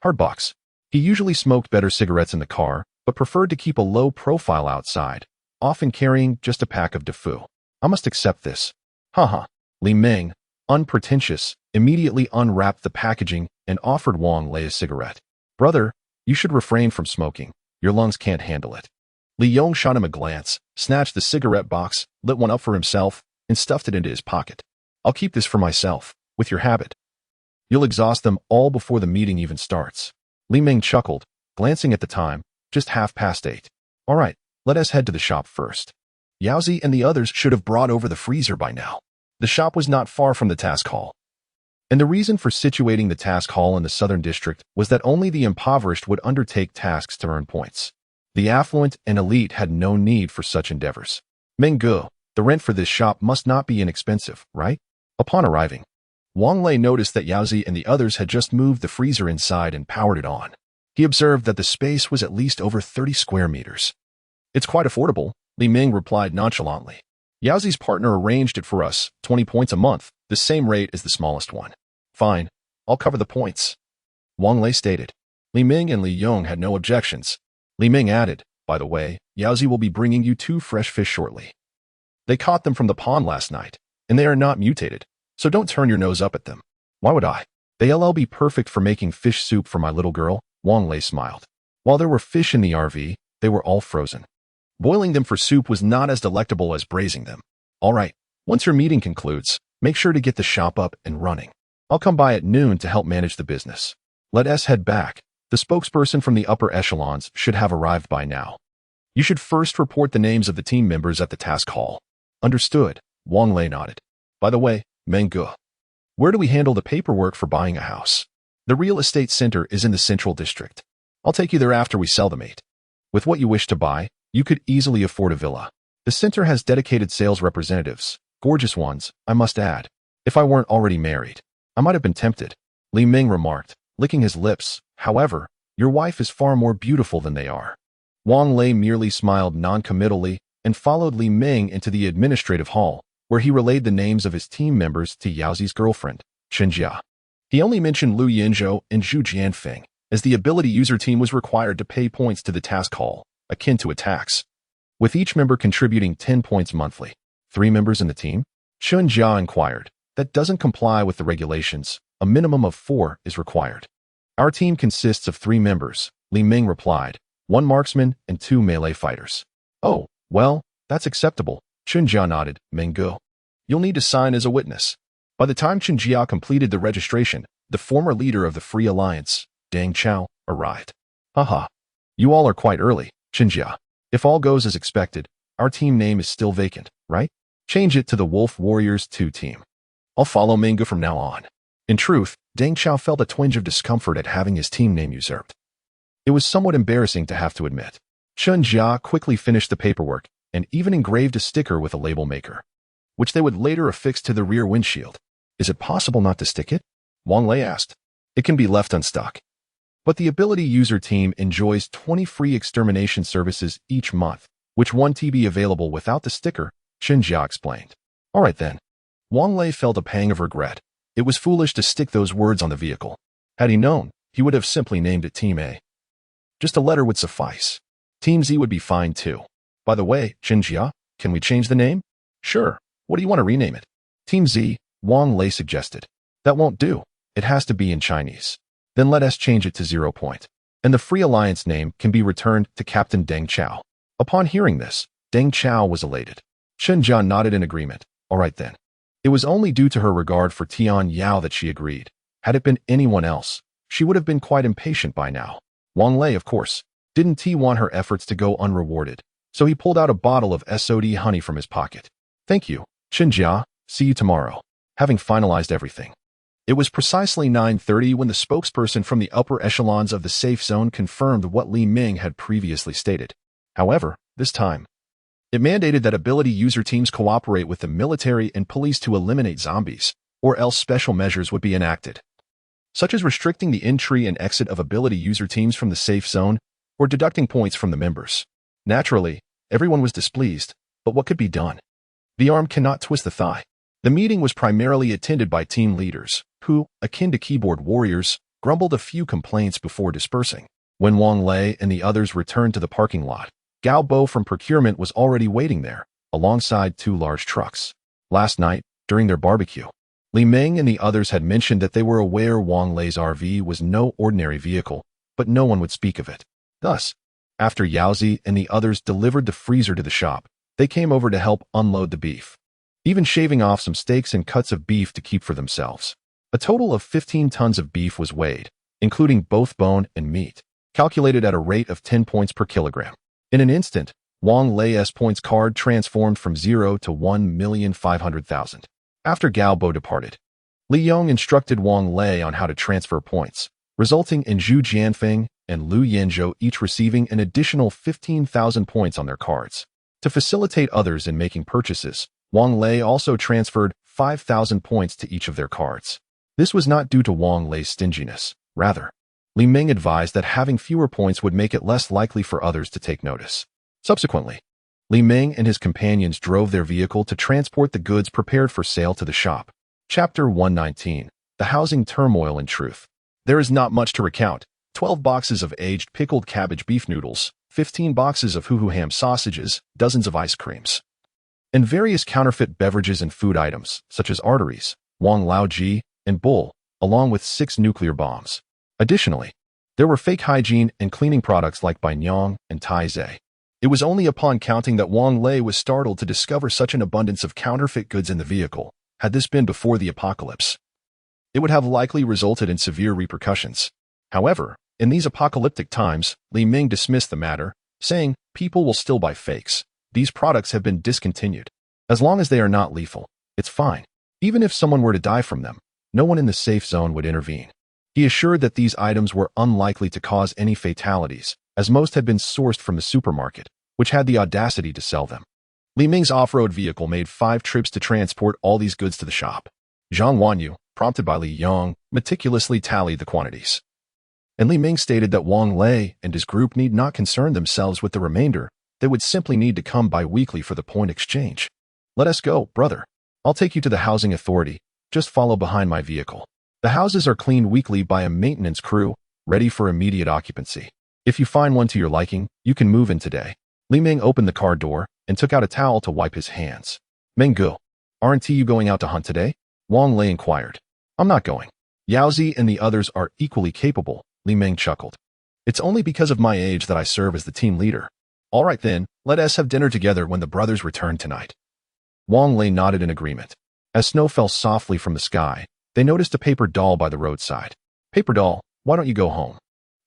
Hardbox. He usually smoked better cigarettes in the car, but preferred to keep a low profile outside, often carrying just a pack of Defu. I must accept this. Haha. Li Ming, unpretentious, immediately unwrapped the packaging and offered Wang Lei a cigarette. Brother, you should refrain from smoking. Your lungs can't handle it. Li Yong shot him a glance, snatched the cigarette box, lit one up for himself, and stuffed it into his pocket. I'll keep this for myself, with your habit. You'll exhaust them all before the meeting even starts. Li Ming chuckled, glancing at the time, just 8:30. All right, let us head to the shop first. Yaozi and the others should have brought over the freezer by now. The shop was not far from the task hall. And the reason for situating the task hall in the southern district was that only the impoverished would undertake tasks to earn points. The affluent and elite had no need for such endeavors. Mengge, the rent for this shop must not be inexpensive, right? Upon arriving, Wang Lei noticed that Yaozi and the others had just moved the freezer inside and powered it on. He observed that the space was at least over 30 square meters. It's quite affordable, Li Ming replied nonchalantly. Yaozi's partner arranged it for us, 20 points a month, the same rate as the smallest one. Fine, I'll cover the points, Wang Lei stated. Li Ming and Li Yong had no objections. Li Ming added, by the way, Yaozi will be bringing you 2 fresh fish shortly. They caught them from the pond last night, and they are not mutated, so don't turn your nose up at them. Why would I? They'll be perfect for making fish soup for my little girl, Wang Lei smiled. While there were fish in the RV, they were all frozen. Boiling them for soup was not as delectable as braising them. All right, once your meeting concludes, make sure to get the shop up and running. I'll come by at noon to help manage the business. Let us head back. The spokesperson from the upper echelons should have arrived by now. You should first report the names of the team members at the task hall. Understood, Wang Lei nodded. By the way, manga, where do we handle the paperwork for buying a house? The real estate center is in the central district. I'll take you there after we sell the mate. With what you wish to buy, you could easily afford a villa. The center has dedicated sales representatives, gorgeous ones, I must add. If I weren't already married, I might have been tempted, Li Ming remarked, licking his lips. However, your wife is far more beautiful than they are. Wang Lei merely smiled non-committally and followed Li Ming into the administrative hall, where he relayed the names of his team members to Yaozi's girlfriend, Chen Jia. He only mentioned Lu Yinzhou and Zhu Jianfeng, as the ability user team was required to pay points to the task hall, akin to a tax, with each member contributing 10 points monthly. 3 members in the team? Chen Jia inquired. That doesn't comply with the regulations. A minimum of 4 is required. Our team consists of 3 members, Li Ming replied, 1 marksman and 2 melee fighters. Oh, well, that's acceptable, Chen Jia nodded. Menggu, you'll need to sign as a witness. By the time Chen Jia completed the registration, the former leader of the Free Alliance, Deng Chao, arrived. Haha, you all are quite early, Chen Jia. If all goes as expected, our team name is still vacant, right? Change it to the Wolf Warriors 2 team. I'll follow Manga from now on. In truth, Deng Chao felt a twinge of discomfort at having his team name usurped. It was somewhat embarrassing to have to admit. Chen Jia quickly finished the paperwork and even engraved a sticker with a label maker, which they would later affix to the rear windshield. Is it possible not to stick it? Wang Lei asked. It can be left unstuck. But the ability user team enjoys 20 free extermination services each month, which one TB available without the sticker, Chen Jia explained. All right then. Wang Lei felt a pang of regret. It was foolish to stick those words on the vehicle. Had he known, he would have simply named it Team A. Just a letter would suffice. Team Z would be fine too. By the way, Chen Jia, can we change the name? Sure. What do you want to rename it? Team Z, Wang Lei suggested. That won't do. It has to be in Chinese. Then let us change it to 0 point. And the Free Alliance name can be returned to Captain Deng Chao. Upon hearing this, Deng Chao was elated. Chen Jia nodded in agreement. All right then. It was only due to her regard for Tian Yao that she agreed. Had it been anyone else, she would have been quite impatient by now. Wang Lei, of course, didn't want her efforts to go unrewarded, so he pulled out a bottle of SOD honey from his pocket. Thank you, Chen Jia. See you tomorrow. Having finalized everything. It was precisely 9:30 when the spokesperson from the upper echelons of the safe zone confirmed what Li Ming had previously stated. However, this time, it mandated that ability user teams cooperate with the military and police to eliminate zombies, or else special measures would be enacted, such as restricting the entry and exit of ability user teams from the safe zone, or deducting points from the members. Naturally, everyone was displeased, but what could be done? The arm cannot twist the thigh. The meeting was primarily attended by team leaders, who, akin to keyboard warriors, grumbled a few complaints before dispersing. When Wang Lei and the others returned to the parking lot, Gao Bo from procurement was already waiting there, alongside 2 large trucks. Last night, during their barbecue, Li Ming and the others had mentioned that they were aware Wang Lei's RV was no ordinary vehicle, but no one would speak of it. Thus, after Yaozi and the others delivered the freezer to the shop, they came over to help unload the beef, even shaving off some steaks and cuts of beef to keep for themselves. A total of 15 tons of beef was weighed, including both bone and meat, calculated at a rate of 10 points per kilogram. In an instant, Wang Lei's points card transformed from 0 to 1,500,000. After Gao Bo departed, Li Yong instructed Wang Lei on how to transfer points, resulting in Zhu Jianfeng and Lu Yinzhou each receiving an additional 15,000 points on their cards. To facilitate others in making purchases, Wang Lei also transferred 5,000 points to each of their cards. This was not due to Wang Lei's stinginess. Rather, Li Ming advised that having fewer points would make it less likely for others to take notice. Subsequently, Li Ming and his companions drove their vehicle to transport the goods prepared for sale to the shop. Chapter 119. The Housing Turmoil in Truth. There is not much to recount. 12 boxes of aged pickled cabbage beef noodles, 15 boxes of hoo-hoo ham sausages, dozens of ice creams, and various counterfeit beverages and food items, such as arteries, Wang Laoji, and bull, along with 6 nuclear bombs. Additionally, there were fake hygiene and cleaning products like Bainyang and Taizé. It was only upon counting that Wang Lei was startled to discover such an abundance of counterfeit goods in the vehicle. Had this been before the apocalypse, it would have likely resulted in severe repercussions. However, in these apocalyptic times, Li Ming dismissed the matter, saying, people will still buy fakes. These products have been discontinued. As long as they are not lethal, it's fine. Even if someone were to die from them, no one in the safe zone would intervene. He assured that these items were unlikely to cause any fatalities, as most had been sourced from the supermarket, which had the audacity to sell them. Li Ming's off-road vehicle made 5 trips to transport all these goods to the shop. Zhang Wanyu, prompted by Li Yong, meticulously tallied the quantities. And Li Ming stated that Wang Lei and his group need not concern themselves with the remainder. They would simply need to come bi-weekly for the point exchange. Let us go, brother. I'll take you to the housing authority. Just follow behind my vehicle. The houses are cleaned weekly by a maintenance crew, ready for immediate occupancy. If you find one to your liking, you can move in today. Li Ming opened the car door and took out a towel to wipe his hands. Menggu, aren't you going out to hunt today? Wang Lei inquired. I'm not going. Yaozi and the others are equally capable, Li Ming chuckled. It's only because of my age that I serve as the team leader. All right then, let us have dinner together when the brothers return tonight. Wang Lei nodded in agreement. As snow fell softly from the sky, they noticed a paper doll by the roadside. Paper doll, why don't you go home?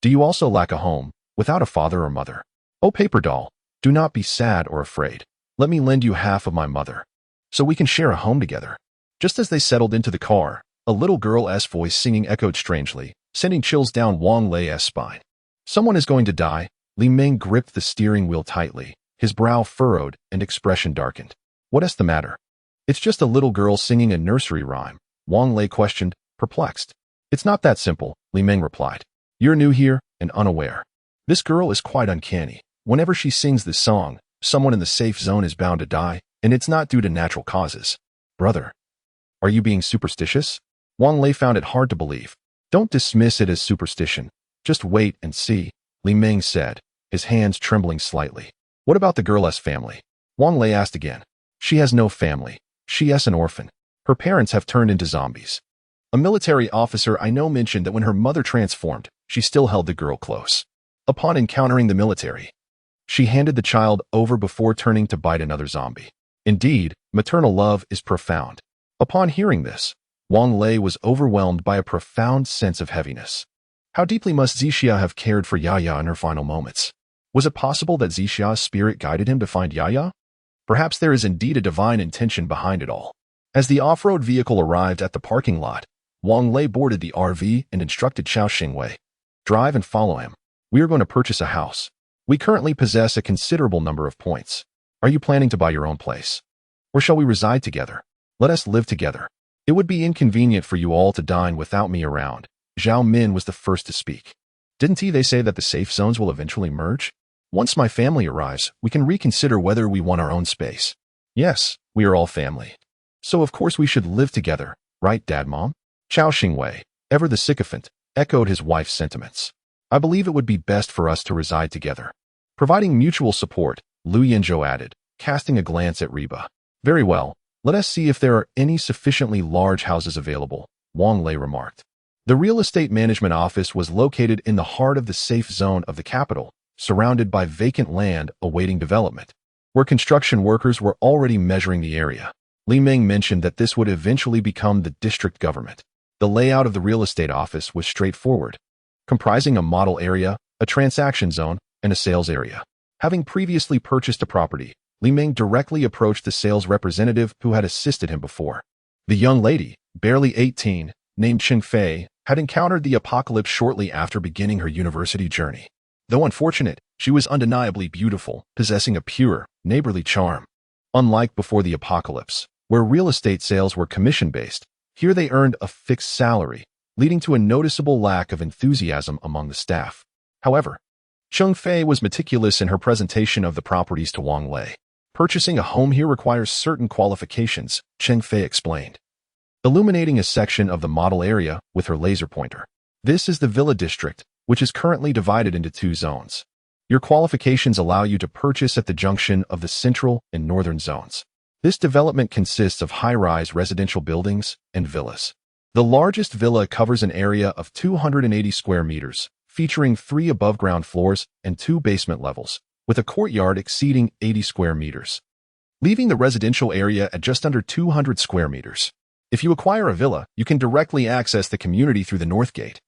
Do you also lack a home, without a father or mother? Oh, paper doll, do not be sad or afraid. Let me lend you half of my mother, so we can share a home together. Just as they settled into the car, a little girl's voice singing echoed strangely, sending chills down Wang Lei's spine. Someone is going to die. Li Ming gripped the steering wheel tightly, his brow furrowed and expression darkened. What is the matter? It's just a little girl singing a nursery rhyme, Wang Lei questioned, perplexed. It's not that simple, Li Ming replied. You're new here and unaware. This girl is quite uncanny. Whenever she sings this song, someone in the safe zone is bound to die, and it's not due to natural causes. Brother, are you being superstitious? Wang Lei found it hard to believe. Don't dismiss it as superstition. Just wait and see, Li Ming said, his hands trembling slightly. What about the girl's family? Wang Lei asked again. She has no family. She is an orphan. Her parents have turned into zombies. A military officer I know mentioned that when her mother transformed, she still held the girl close. Upon encountering the military, she handed the child over before turning to bite another zombie. Indeed, maternal love is profound. Upon hearing this, Wang Lei was overwhelmed by a profound sense of heaviness. How deeply must Zixia have cared for Yaya in her final moments? Was it possible that Zixia's spirit guided him to find Yaya? Perhaps there is indeed a divine intention behind it all. As the off-road vehicle arrived at the parking lot, Wang Lei boarded the RV and instructed Xiao Xingwei. Drive and follow him. We are going to purchase a house. We currently possess a considerable number of points. Are you planning to buy your own place? Or shall we reside together? Let us live together. It would be inconvenient for you all to dine without me around. Zhao Min was the first to speak. Didn't they say that the safe zones will eventually merge? Once my family arrives, we can reconsider whether we want our own space. Yes, we are all family. So of course we should live together, right, Dad, Mom? Xiao Xingwei, ever the sycophant, echoed his wife's sentiments. I believe it would be best for us to reside together. Providing mutual support, Lu Yinzhou added, casting a glance at Reba. Very well, let us see if there are any sufficiently large houses available, Wang Lei remarked. The real estate management office was located in the heart of the safe zone of the capital, surrounded by vacant land awaiting development, where construction workers were already measuring the area. Li Ming mentioned that this would eventually become the district government. The layout of the real estate office was straightforward, comprising a model area, a transaction zone, and a sales area. Having previously purchased a property, Li Ming directly approached the sales representative who had assisted him before. The young lady, barely 18, named Cheng Fei, had encountered the apocalypse shortly after beginning her university journey. Though unfortunate, she was undeniably beautiful, possessing a pure, neighborly charm. Unlike before the apocalypse, where real estate sales were commission-based, here they earned a fixed salary, leading to a noticeable lack of enthusiasm among the staff. However, Cheng Fei was meticulous in her presentation of the properties to Wang Lei. Purchasing a home here requires certain qualifications, Cheng Fei explained, illuminating a section of the model area with her laser pointer. This is the Villa District, which is currently divided into 2 zones. Your qualifications allow you to purchase at the junction of the central and northern zones. This development consists of high-rise residential buildings and villas. The largest villa covers an area of 280 square meters, featuring 3 above-ground floors and 2 basement levels, with a courtyard exceeding 80 square meters, leaving the residential area at just under 200 square meters. If you acquire a villa, you can directly access the community through the North Gate,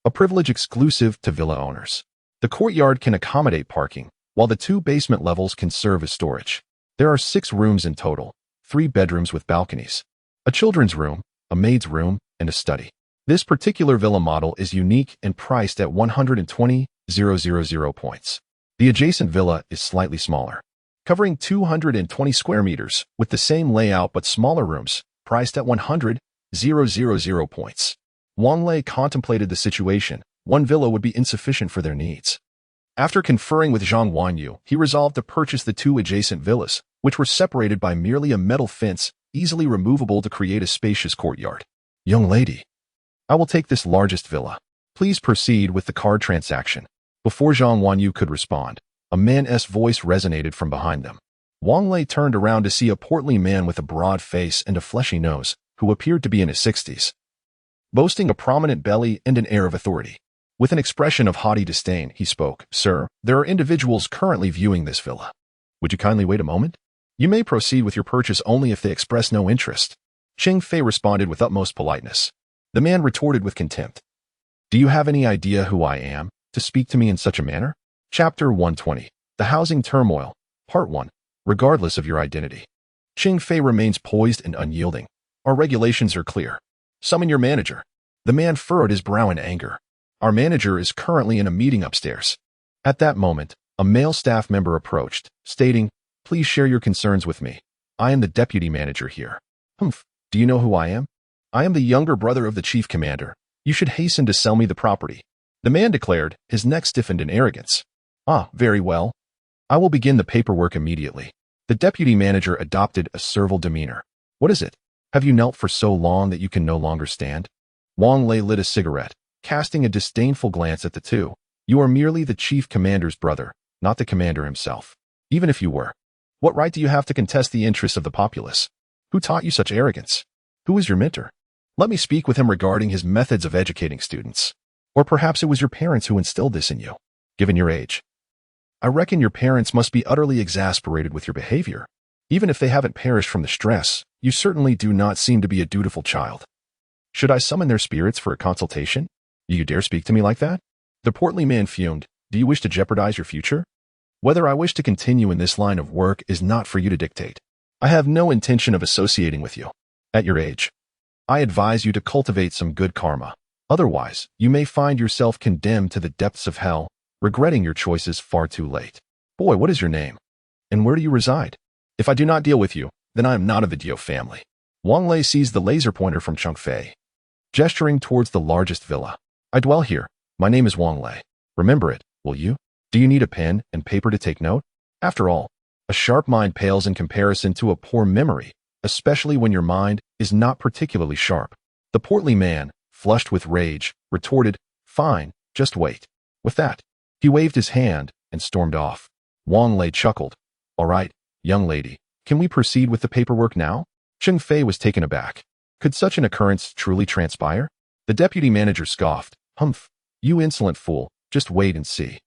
a privilege exclusive to villa owners. The courtyard can accommodate parking, while the 2 basement levels can serve as storage. There are 6 rooms in total, 3 bedrooms with balconies, a children's room, a maid's room, and a study. This particular villa model is unique and priced at 120,000 points. The adjacent villa is slightly smaller, covering 220 square meters with the same layout but smaller rooms, priced at 100,000 points. Wang Lei contemplated the situation. One villa would be insufficient for their needs. After conferring with Zhang Wanyu, he resolved to purchase the 2 adjacent villas, which were separated by merely a metal fence, easily removable to create a spacious courtyard. Young lady, I will take this largest villa. Please proceed with the card transaction. Before Zhang Wanyu could respond, a man's voice resonated from behind them. Wang Lei turned around to see a portly man with a broad face and a fleshy nose, who appeared to be in his 60s. Boasting a prominent belly and an air of authority. With an expression of haughty disdain, he spoke, "Sir, there are individuals currently viewing this villa. Would you kindly wait a moment? You may proceed with your purchase only if they express no interest." Cheng Fei responded with utmost politeness. The man retorted with contempt. "Do you have any idea who I am, to speak to me in such a manner?" Chapter 120. The Housing Turmoil. Part 1. Regardless of your identity. Cheng Fei remains poised and unyielding. "Our regulations are clear. Summon your manager." The man furrowed his brow in anger. "Our manager is currently in a meeting upstairs." At that moment, a male staff member approached, stating, "Please share your concerns with me. I am the deputy manager here." "Humph, do you know who I am?" "I am the younger brother of the chief commander. You should hasten to sell me the property." The man declared, his neck stiffened in arrogance. "Ah, very well. I will begin the paperwork immediately." The deputy manager adopted a servile demeanor. "What is it? Have you knelt for so long that you can no longer stand?" Wang Lei lit a cigarette, casting a disdainful glance at the two. "You are merely the chief commander's brother, not the commander himself. Even if you were, what right do you have to contest the interests of the populace? Who taught you such arrogance? Who is your mentor? Let me speak with him regarding his methods of educating students. Or perhaps it was your parents who instilled this in you, given your age. I reckon your parents must be utterly exasperated with your behavior. Even if they haven't perished from the stress, you certainly do not seem to be a dutiful child. Should I summon their spirits for a consultation? Do you dare speak to me like that?" The portly man fumed. "Do you wish to jeopardize your future? Whether I wish to continue in this line of work is not for you to dictate. I have no intention of associating with you. At your age, I advise you to cultivate some good karma. Otherwise, you may find yourself condemned to the depths of hell, regretting your choices far too late. Boy, what is your name? And where do you reside? If I do not deal with you, then I am not of the Dio family." Wang Lei seized the laser pointer from Cheng Fei, gesturing towards the largest villa. "I dwell here. My name is Wang Lei. Remember it, will you? Do you need a pen and paper to take note? After all, a sharp mind pales in comparison to a poor memory, especially when your mind is not particularly sharp." The portly man, flushed with rage, retorted, "Fine, just wait." With that, he waved his hand and stormed off. Wang Lei chuckled. "All right, young lady, can we proceed with the paperwork now?" Cheng Fei was taken aback. Could such an occurrence truly transpire? The deputy manager scoffed. "Humph, you insolent fool, just wait and see."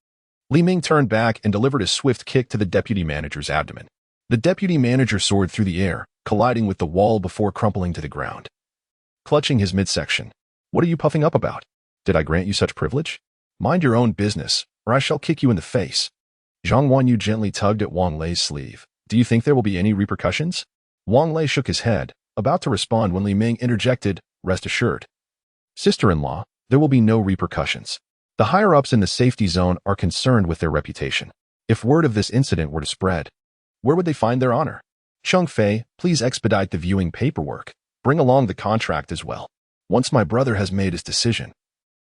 Li Ming turned back and delivered a swift kick to the deputy manager's abdomen. The deputy manager soared through the air, colliding with the wall before crumpling to the ground. Clutching his midsection. "What are you puffing up about? Did I grant you such privilege? Mind your own business, or I shall kick you in the face." Zhang Wanyu gently tugged at Wang Lei's sleeve. "Do you think there will be any repercussions?" Wang Lei shook his head, about to respond when Li Ming interjected, "Rest assured, sister-in-law, there will be no repercussions. The higher-ups in the safety zone are concerned with their reputation. If word of this incident were to spread, where would they find their honor? Cheng Fei, please expedite the viewing paperwork. Bring along the contract as well. Once my brother has made his decision,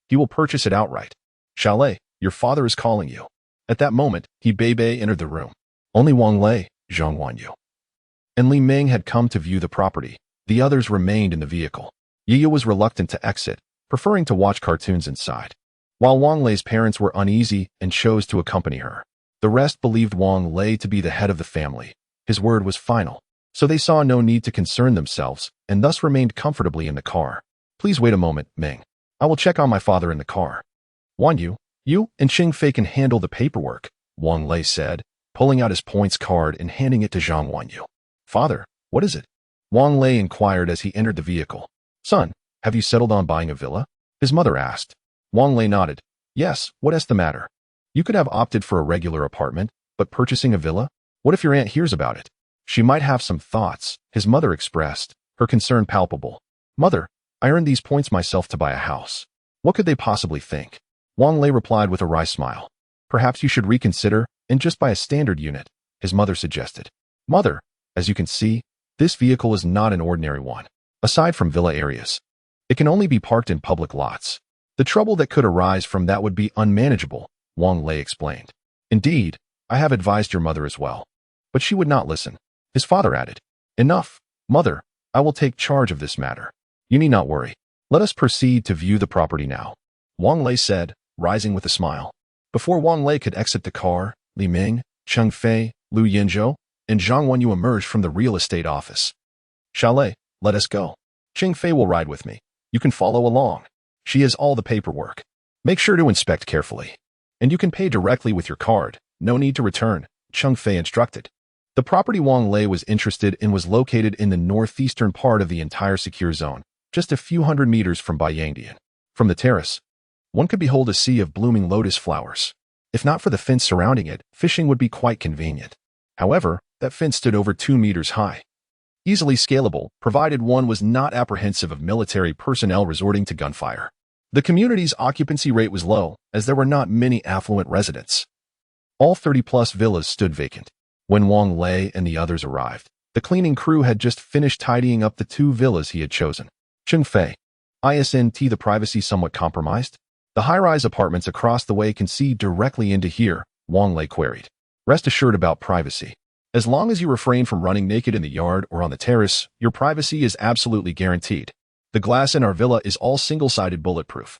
he will purchase it outright. Chalet, your father is calling you." At that moment, He Bei entered the room. Only Wang Lei, Zhang Wanyu, and Li Ming had come to view the property. The others remained in the vehicle. Yiya was reluctant to exit, preferring to watch cartoons inside, while Wang Lei's parents were uneasy and chose to accompany her. The rest believed Wang Lei to be the head of the family. His word was final, so they saw no need to concern themselves and thus remained comfortably in the car. "Please wait a moment, Ming. I will check on my father in the car. Wanyu, you and Cheng Fei can handle the paperwork," Wang Lei said, pulling out his points card and handing it to Zhang Wanyu. "Father, what is it?" Wang Lei inquired as he entered the vehicle. "Son, have you settled on buying a villa?" his mother asked. Wang Lei nodded. "Yes, what is the matter? You could have opted for a regular apartment, but purchasing a villa? What if your aunt hears about it?" She might have some thoughts, his mother expressed, her concern palpable. Mother, I earned these points myself to buy a house. What could they possibly think? Wang Lei replied with a wry smile. Perhaps you should reconsider and just buy a standard unit, his mother suggested. Mother, as you can see, this vehicle is not an ordinary one. Aside from villa areas, it can only be parked in public lots. The trouble that could arise from that would be unmanageable, Wang Lei explained. Indeed, I have advised your mother as well. But she would not listen. His father added, Enough, mother, I will take charge of this matter. You need not worry. Let us proceed to view the property now, Wang Lei said, rising with a smile. Before Wang Lei could exit the car, Li Ming, Cheng Fei, Lu Yinzhou, and Zhang Wenyu emerged from the real estate office. Chalet, let us go. Cheng Fei will ride with me. You can follow along. She has all the paperwork. Make sure to inspect carefully. And you can pay directly with your card. No need to return, Cheng Fei instructed. The property Wang Lei was interested in was located in the northeastern part of the entire secure zone, just a few hundred meters from Baiyangdian. From the terrace, one could behold a sea of blooming lotus flowers. If not for the fence surrounding it, fishing would be quite convenient. However, that fence stood over 2 meters high. Easily scalable, provided one was not apprehensive of military personnel resorting to gunfire. The community's occupancy rate was low, as there were not many affluent residents. All 30-plus villas stood vacant. When Wang Lei and the others arrived, the cleaning crew had just finished tidying up the 2 villas he had chosen. Cheng Fei, isn't the privacy somewhat compromised? The high-rise apartments across the way can see directly into here, Wang Lei queried. Rest assured about privacy. As long as you refrain from running naked in the yard or on the terrace, your privacy is absolutely guaranteed. The glass in our villa is all single-sided bulletproof,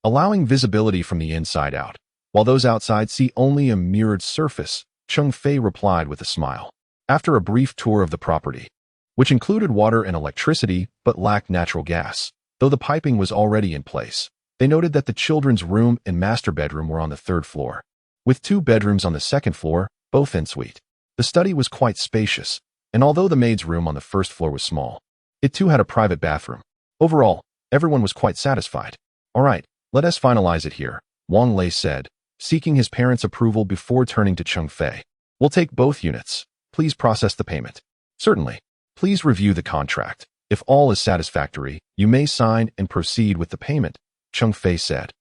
allowing visibility from the inside out, while those outside see only a mirrored surface, Cheng Fei replied with a smile. After a brief tour of the property, which included water and electricity but lacked natural gas, though the piping was already in place, they noted that the children's room and master bedroom were on the 3rd floor, with 2 bedrooms on the 2nd floor, both en suite. The study was quite spacious, and although the maid's room on the 1st floor was small, it too had a private bathroom. Overall, everyone was quite satisfied. All right, let us finalize it here, Wang Lei said, seeking his parents' approval before turning to Cheng Fei. We'll take both units. Please process the payment. Certainly. Please review the contract. If all is satisfactory, you may sign and proceed with the payment, Cheng Fei said,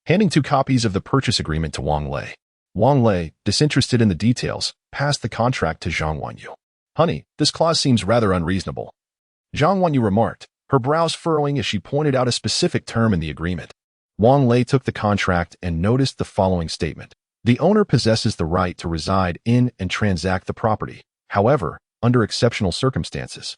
handing 2 copies of the purchase agreement to Wang Lei. Wang Lei, disinterested in the details, passed the contract to Zhang Wenyu. Honey, this clause seems rather unreasonable, Zhang Wenyu remarked, her brows furrowing as she pointed out a specific term in the agreement. Wang Lei took the contract and noticed the following statement. The owner possesses the right to reside in and transact the property. However, under exceptional circumstances,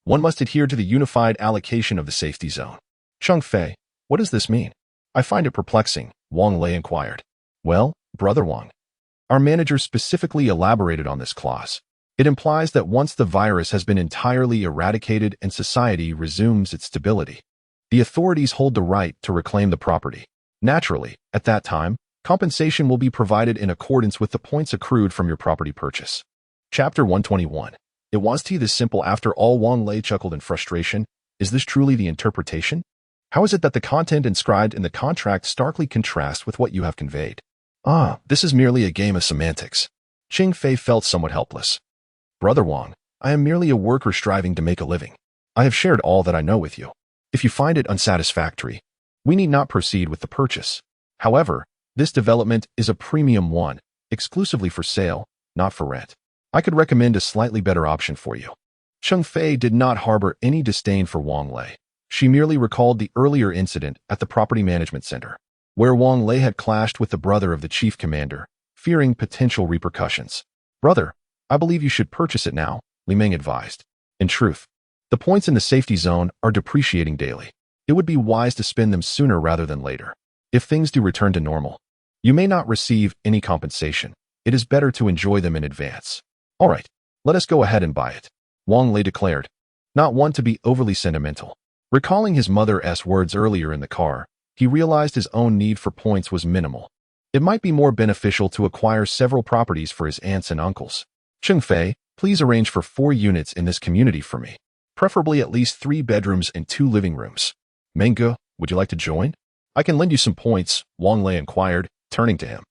one must adhere to the unified allocation of the safety zone. Cheng Fei, what does this mean? I find it perplexing, Wang Lei inquired. Well, Brother Wang, our manager specifically elaborated on this clause. It implies that once the virus has been entirely eradicated and society resumes its stability, the authorities hold the right to reclaim the property. Naturally, at that time, compensation will be provided in accordance with the points accrued from your property purchase. Chapter 121. It was this simple after all, Wang Lei chuckled in frustration. Is this truly the interpretation? How is it that the content inscribed in the contract starkly contrasts with what you have conveyed? This is merely a game of semantics. Cheng Fei felt somewhat helpless. Brother Wang, I am merely a worker striving to make a living. I have shared all that I know with you. If you find it unsatisfactory, we need not proceed with the purchase. However, this development is a premium one, exclusively for sale, not for rent. I could recommend a slightly better option for you. Cheng Fei did not harbor any disdain for Wang Lei. She merely recalled the earlier incident at the Property Management Center, where Wang Lei had clashed with the brother of the chief commander, fearing potential repercussions. Brother, I believe you should purchase it now, Li Ming advised. In truth, the points in the safety zone are depreciating daily. It would be wise to spend them sooner rather than later. If things do return to normal, you may not receive any compensation. It is better to enjoy them in advance. All right, let us go ahead and buy it, Wang Lei declared, not one to be overly sentimental. Recalling his mother's words earlier in the car, he realized his own need for points was minimal. It might be more beneficial to acquire several properties for his aunts and uncles. Cheng Fei, please arrange for 4 units in this community for me, preferably at least 3 bedrooms and 2 living rooms. Manga, would you like to join? I can lend you some points, Wang Lei inquired, turning to him.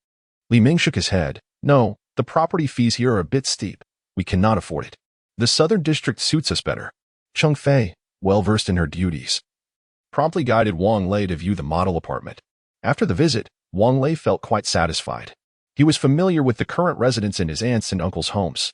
Li Ming shook his head. No, the property fees here are a bit steep. We cannot afford it. The Southern District suits us better. Chung Fei, well-versed in her duties, promptly guided Wang Lei to view the model apartment. After the visit, Wang Lei felt quite satisfied. He was familiar with the current residents in his aunt's and uncle's homes,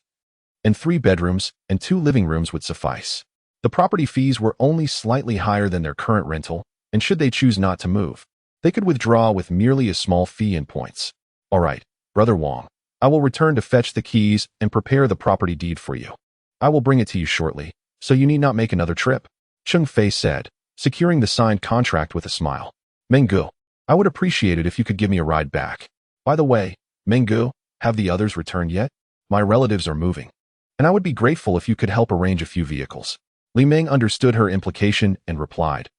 and 3 bedrooms and 2 living rooms would suffice. The property fees were only slightly higher than their current rental, and should they choose not to move, they could withdraw with merely a small fee in points. All right, Brother Wang, I will return to fetch the keys and prepare the property deed for you. I will bring it to you shortly, so you need not make another trip, Chung Fei said, securing the signed contract with a smile. Menggu, I would appreciate it if you could give me a ride back. By the way, Menggu, have the others returned yet? My relatives are moving, and I would be grateful if you could help arrange a few vehicles. Li Ming understood her implication and replied,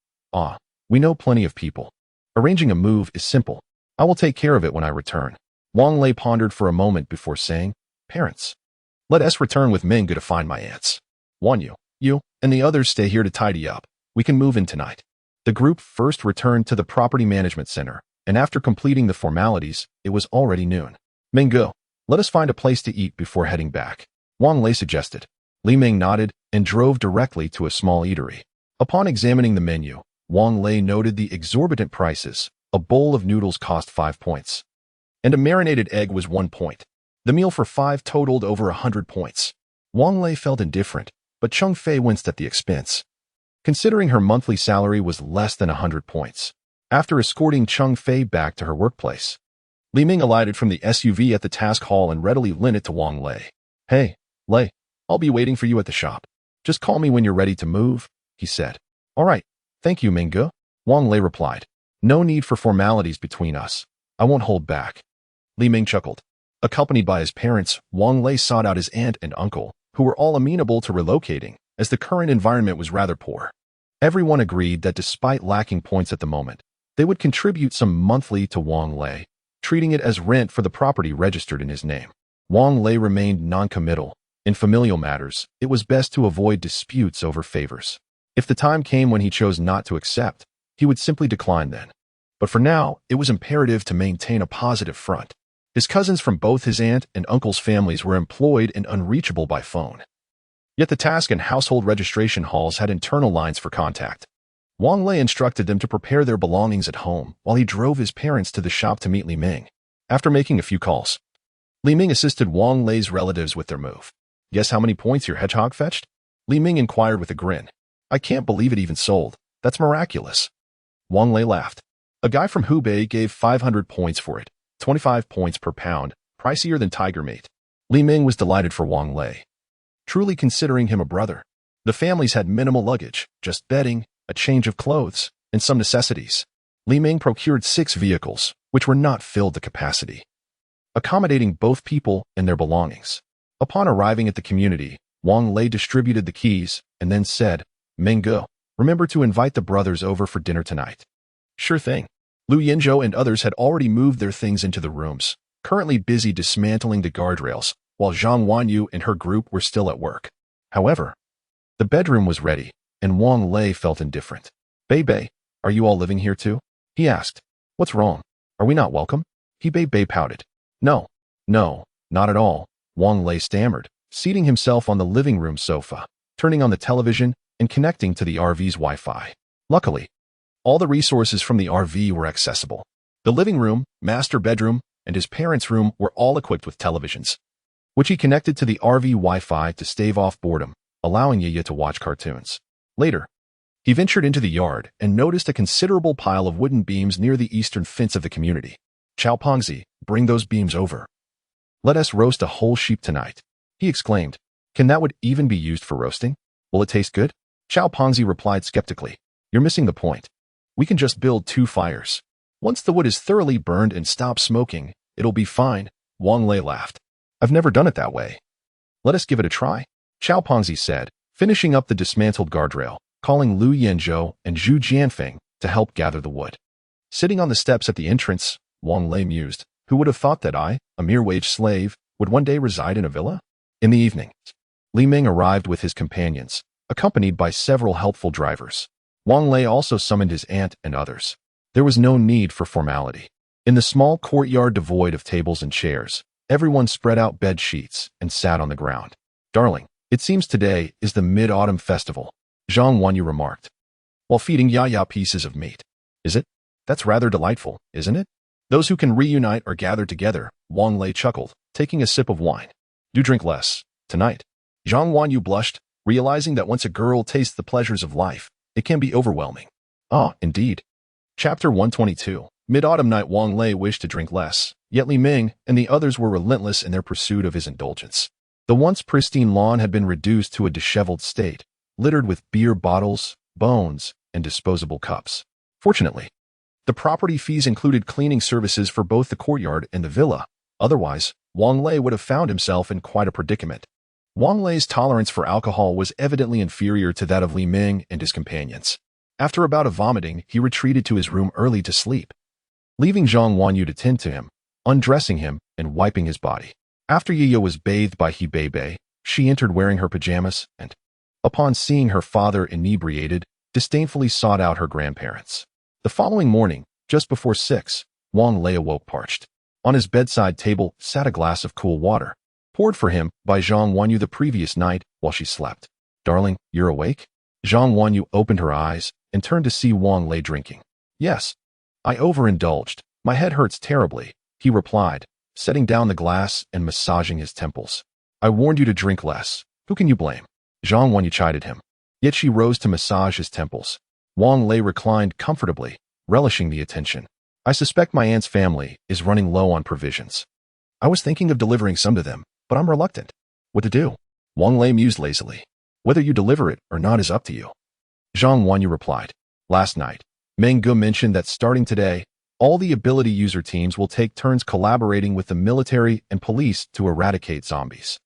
we know plenty of people. Arranging a move is simple. I will take care of it when I return. Wang Lei pondered for a moment before saying, Parents, let us return with Menggu to find my aunts. Wanyu, you, and the others stay here to tidy up. We can move in tonight. The group first returned to the property management center, and after completing the formalities, it was already noon. Menggu, let us find a place to eat before heading back, Wang Lei suggested. Li Ming nodded and drove directly to a small eatery. Upon examining the menu, Wang Lei noted the exorbitant prices. A bowl of noodles cost 5 points, and a marinated egg was 1 point. The meal for 5 totaled over 100 points. Wang Lei felt indifferent, but Chung Fei winced at the expense, considering her monthly salary was less than 100 points. After escorting Chung Fei back to her workplace, Li Ming alighted from the SUV at the task hall and readily lent it to Wang Lei. Hey, Lei, I'll be waiting for you at the shop. Just call me when you're ready to move, he said. All right, thank you, Menggu, Wang Lei replied. No need for formalities between us. I won't hold back. Li Ming chuckled. Accompanied by his parents, Wang Lei sought out his aunt and uncle, who were all amenable to relocating, as the current environment was rather poor. Everyone agreed that despite lacking points at the moment, they would contribute some monthly to Wang Lei, treating it as rent for the property registered in his name. Wang Lei remained non-committal. In familial matters, it was best to avoid disputes over favors. If the time came when he chose not to accept, he would simply decline then. But for now, it was imperative to maintain a positive front. His cousins from both his aunt and uncle's families were employed and unreachable by phone. Yet the task and household registration halls had internal lines for contact. Wang Lei instructed them to prepare their belongings at home while he drove his parents to the shop to meet Li Ming. After making a few calls, Li Ming assisted Wang Lei's relatives with their move. Guess how many points your hedgehog fetched? Li Ming inquired with a grin. I can't believe it even sold. That's miraculous. Wang Lei laughed. A guy from Hubei gave 500 points for it, 25 points per pound, pricier than tiger meat. Li Ming was delighted for Wang Lei, truly considering him a brother. The families had minimal luggage, just bedding, a change of clothes, and some necessities. Li Ming procured 6 vehicles, which were not filled to capacity, accommodating both people and their belongings. Upon arriving at the community, Wang Lei distributed the keys and then said, Menggu, remember to invite the brothers over for dinner tonight. Sure thing. Lu Yinzhou and others had already moved their things into the rooms, currently busy dismantling the guardrails, while Zhang Wanyu and her group were still at work. However, the bedroom was ready, and Wang Lei felt indifferent. Bei, are you all living here too? He asked. What's wrong? Are we not welcome? Bei pouted. No, not at all, Wang Lei stammered, seating himself on the living room sofa, turning on the television, and connecting to the RV's Wi-Fi. Luckily, all the resources from the RV were accessible. The living room, master bedroom, and his parents' room were all equipped with televisions, which he connected to the RV Wi-Fi to stave off boredom, allowing Yaya to watch cartoons. Later, he ventured into the yard and noticed a considerable pile of wooden beams near the eastern fence of the community. Chao Pongzi, bring those beams over. Let us roast a whole sheep tonight, he exclaimed. Can that wood even be used for roasting? Will it taste good? Chao Pongzi replied skeptically. You're missing the point. We can just build 2 fires. Once the wood is thoroughly burned and stops smoking, it'll be fine, Wang Lei laughed. I've never done it that way. Let us give it a try, Chao Pongzi said, finishing up the dismantled guardrail, calling Lu Yinzhou and Zhu Jianfeng to help gather the wood. Sitting on the steps at the entrance, Wang Lei mused, who would have thought that I, a mere wage slave, would one day reside in a villa? In the evening, Li Ming arrived with his companions, accompanied by several helpful drivers. Wang Lei also summoned his aunt and others. There was no need for formality. In the small courtyard devoid of tables and chairs, everyone spread out bed sheets and sat on the ground. Darling, It seems today is the Mid-Autumn Festival, Zhang Wanyu remarked, while feeding Yaya pieces of meat. Is it? That's rather delightful, isn't it? Those who can reunite are gathered together, Wang Lei chuckled, taking a sip of wine. Do drink less, tonight. Zhang Wanyu blushed, realizing that once a girl tastes the pleasures of life, it can be overwhelming. Ah, indeed. Chapter 122. Mid-autumn night. Wang Lei wished to drink less, yet Li Ming and the others were relentless in their pursuit of his indulgence. The once pristine lawn had been reduced to a disheveled state, littered with beer bottles, bones, and disposable cups. Fortunately, the property fees included cleaning services for both the courtyard and the villa. Otherwise, Wang Lei would have found himself in quite a predicament. Wang Lei's tolerance for alcohol was evidently inferior to that of Li Ming and his companions. After a bout of vomiting, he retreated to his room early to sleep, leaving Zhang Wanyu to tend to him, undressing him and wiping his body. After Yiyo was bathed by He Bei, she entered wearing her pajamas and, upon seeing her father inebriated, disdainfully sought out her grandparents. The following morning, just before 6, Wang Lei awoke parched. On his bedside table sat a glass of cool water, poured for him by Zhang Wanyu the previous night while she slept. Darling, you're awake? Zhang Wanyu opened her eyes and turned to see Wang Lei drinking. Yes. I overindulged. My head hurts terribly, he replied, setting down the glass and massaging his temples. I warned you to drink less. Who can you blame? Zhang Wanyu chided him. Yet she rose to massage his temples. Wang Lei reclined comfortably, relishing the attention. I suspect my aunt's family is running low on provisions. I was thinking of delivering some to them, but I'm reluctant. What to do? Wang Lei mused lazily. Whether you deliver it or not is up to you. Zhang Wanyu replied. Last night, Manga mentioned that starting today, all the ability user teams will take turns collaborating with the military and police to eradicate zombies.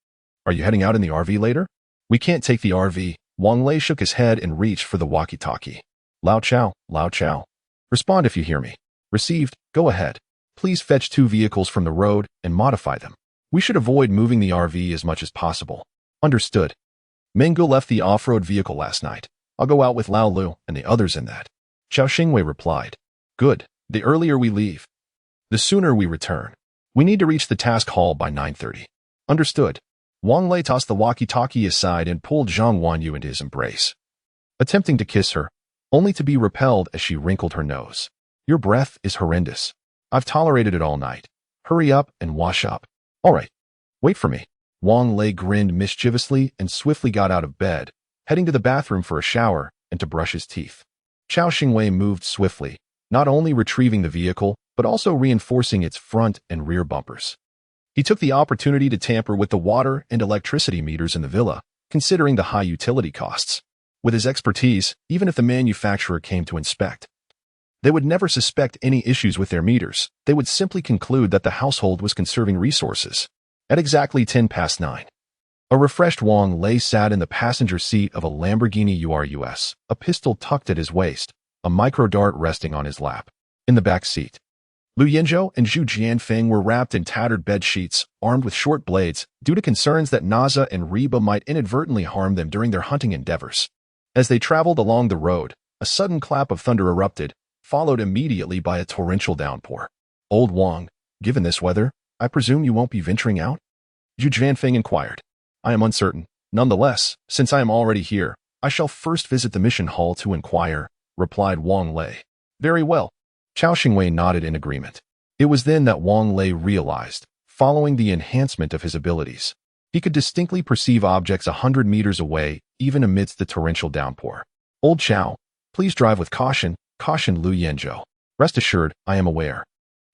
Are you heading out in the RV later? We can't take the RV. Wang Lei shook his head and reached for the walkie-talkie. Lao Chao, Lao Chao. Respond if you hear me. Received. Go ahead. Please fetch 2 vehicles from the road and modify them. We should avoid moving the RV as much as possible. Understood. Menggu left the off-road vehicle last night. I'll go out with Lao Lu and the others in that. Xiao Xingwei replied. Good. The earlier we leave, the sooner we return. We need to reach the task hall by 9:30. Understood. Wang Lei tossed the walkie-talkie aside and pulled Zhang Wanyu into his embrace, attempting to kiss her, only to be repelled as she wrinkled her nose. Your breath is horrendous. I've tolerated it all night. Hurry up and wash up. All right. Wait for me. Wang Lei grinned mischievously and swiftly got out of bed, heading to the bathroom for a shower and to brush his teeth. Xiao Xingwei moved swiftly, not only retrieving the vehicle, but also reinforcing its front and rear bumpers. He took the opportunity to tamper with the water and electricity meters in the villa, considering the high utility costs. With his expertise, even if the manufacturer came to inspect, they would never suspect any issues with their meters. They would simply conclude that the household was conserving resources. At exactly 9:10, a refreshed Wang Lei sat in the passenger seat of a Lamborghini Urus, a pistol tucked at his waist, a micro dart resting on his lap. In the back seat, Lu Yenzhou and Zhu Jianfeng were wrapped in tattered bed sheets, armed with short blades, due to concerns that Naza and Reba might inadvertently harm them during their hunting endeavors. As they traveled along the road, a sudden clap of thunder erupted, followed immediately by a torrential downpour. Old Wang, given this weather, I presume you won't be venturing out? Zhu Jianfeng inquired. I am uncertain. Nonetheless, since I am already here, I shall first visit the mission hall to inquire, replied Wang Lei. Very well. Xiao Xingwei nodded in agreement. It was then that Wang Lei realized, following the enhancement of his abilities, he could distinctly perceive objects 100 meters away, even amidst the torrential downpour. Old Xiao, please drive with caution, cautioned Lu Yenzhou. Rest assured, I am aware.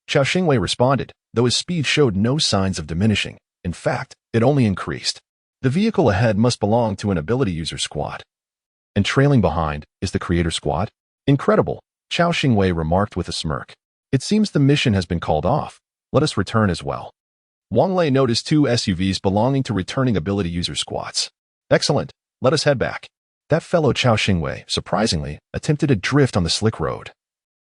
Xiao Xingwei responded, though his speed showed no signs of diminishing. In fact, it only increased. The vehicle ahead must belong to an ability user squad. And trailing behind is the creator squad? Incredible, Xiao Xingwei remarked with a smirk. It seems the mission has been called off. Let us return as well. Wang Lei noticed 2 SUVs belonging to returning ability user squads. Excellent. Let us head back. That fellow Xiao Xingwei, surprisingly, attempted a drift on the slick road,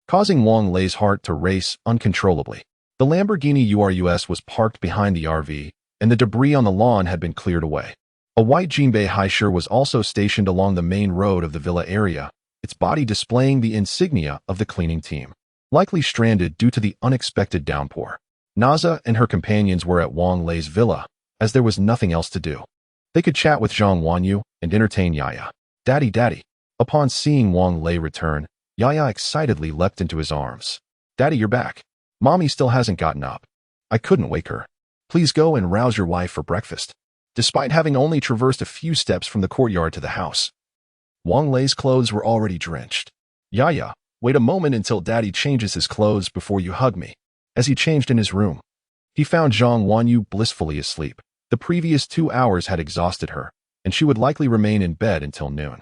causing Wang Lei's heart to race uncontrollably. The Lamborghini Urus was parked behind the RV, and the debris on the lawn had been cleared away. A white Jinbei Haisher was also stationed along the main road of the villa area, its body displaying the insignia of the cleaning team, likely stranded due to the unexpected downpour. Naza and her companions were at Wang Lei's villa, as there was nothing else to do. They could chat with Zhang Wanyu and entertain Yaya. Daddy, daddy. Upon seeing Wang Lei return, Yaya excitedly leapt into his arms. Daddy, you're back. Mommy still hasn't gotten up. I couldn't wake her. Please go and rouse your wife for breakfast. Despite having only traversed a few steps from the courtyard to the house, Wang Lei's clothes were already drenched. Yaya, wait a moment until Daddy changes his clothes before you hug me. As he changed in his room, he found Zhang Wanyu blissfully asleep. The previous 2 hours had exhausted her, and she would likely remain in bed until noon.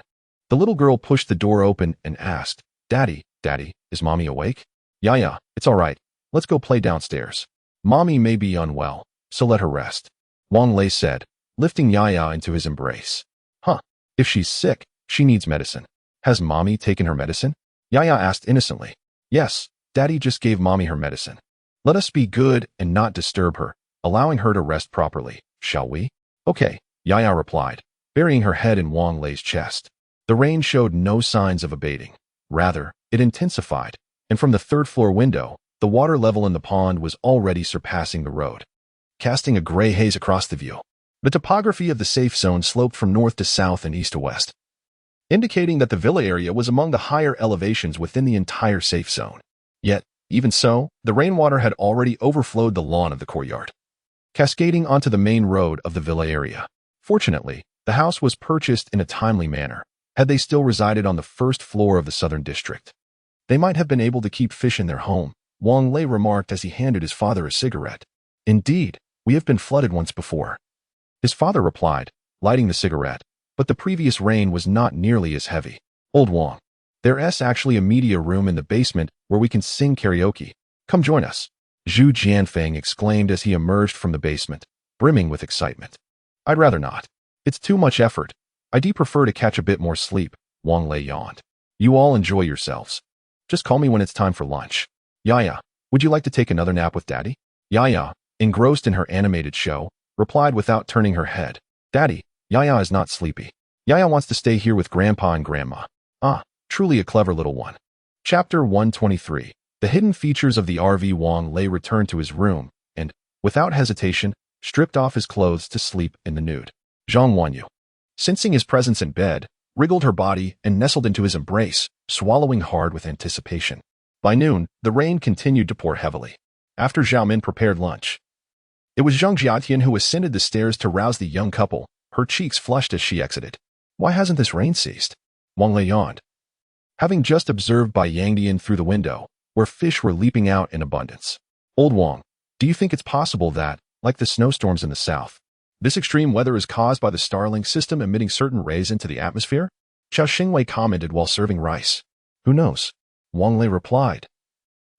The little girl pushed the door open and asked, Daddy, Daddy, is Mommy awake? Yaya, it's all right. Let's go play downstairs. Mommy may be unwell, so let her rest. Wang Lei said, lifting Yaya into his embrace. Huh, if she's sick, she needs medicine. Has Mommy taken her medicine? Yaya asked innocently. Yes, Daddy just gave Mommy her medicine. Let us be good and not disturb her, allowing her to rest properly, shall we? Okay, Yaya replied, burying her head in Wang Lei's chest. The rain showed no signs of abating. Rather, it intensified, and from the third-floor window, the water level in the pond was already surpassing the road, casting a gray haze across the view. The topography of the safe zone sloped from north to south and east to west, indicating that the villa area was among the higher elevations within the entire safe zone. Yet, even so, the rainwater had already overflowed the lawn of the courtyard, cascading onto the main road of the villa area. Fortunately, the house was purchased in a timely manner. Had they still resided on the first floor of the southern district, they might have been able to keep fish in their home, Wang Lei remarked as he handed his father a cigarette. Indeed, we have been flooded once before. His father replied, lighting the cigarette, but the previous rain was not nearly as heavy. Old Wang, there's actually a media room in the basement where we can sing karaoke. Come join us. Zhu Jianfeng exclaimed as he emerged from the basement, brimming with excitement. I'd rather not. It's too much effort. I'd prefer to catch a bit more sleep, Wang Lei yawned. You all enjoy yourselves. Just call me when it's time for lunch. Yaya, would you like to take another nap with Daddy? Yaya, engrossed in her animated show, replied without turning her head. Daddy, Yaya is not sleepy. Yaya wants to stay here with Grandpa and Grandma. Ah, truly a clever little one. Chapter 123. The hidden features of the RV. Wang Lei returned to his room and, without hesitation, stripped off his clothes to sleep in the nude. Zhang Wanyu, sensing his presence in bed, wriggled her body and nestled into his embrace, swallowing hard with anticipation. By noon, the rain continued to pour heavily. After Xiaomin prepared lunch, it was Zhang Jiatian who ascended the stairs to rouse the young couple, her cheeks flushed as she exited. Why hasn't this rain ceased? Wang Lei yawned, having just observed by Yangdian through the window, where fish were leaping out in abundance. Old Wang, do you think it's possible that, like the snowstorms in the south, this extreme weather is caused by the Starlink system emitting certain rays into the atmosphere? Xiao Xingwei commented while serving rice. Who knows? Wang Lei replied,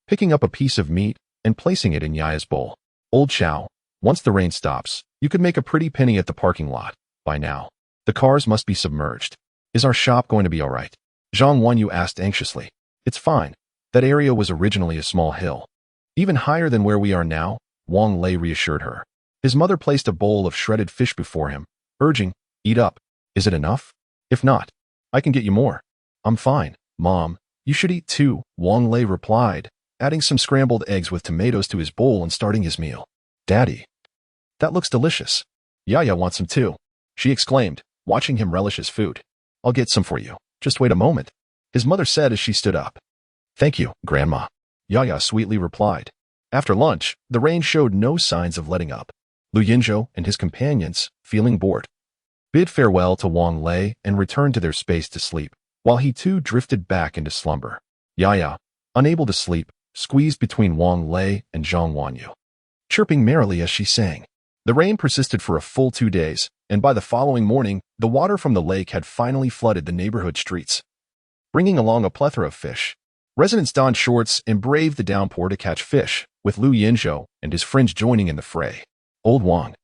picking up a piece of meat and placing it in Yaya's bowl. Old Xiao, once the rain stops, you could make a pretty penny at the parking lot. By now, the cars must be submerged. Is our shop going to be all right? Zhang Wanyu asked anxiously. It's fine. That area was originally a small hill. Even higher than where we are now, Wang Lei reassured her. His mother placed a bowl of shredded fish before him, urging, eat up. Is it enough? If not, I can get you more. I'm fine, Mom. You should eat too, Wang Lei replied, adding some scrambled eggs with tomatoes to his bowl and starting his meal. Daddy, that looks delicious. Yaya wants some too, she exclaimed, watching him relish his food. I'll get some for you. Just wait a moment, his mother said as she stood up. Thank you, Grandma, Yaya sweetly replied. After lunch, the rain showed no signs of letting up. Lu Yinzhou and his companions, feeling bored, bid farewell to Wang Lei and returned to their space to sleep, while he too drifted back into slumber. Yaya, unable to sleep, squeezed between Wang Lei and Zhang Wanyu, chirping merrily as she sang. The rain persisted for a full 2 days, and by the following morning, the water from the lake had finally flooded the neighborhood streets, bringing along a plethora of fish. Residents donned shorts and braved the downpour to catch fish, with Lu Yinzhou and his friends joining in the fray. Old Wang,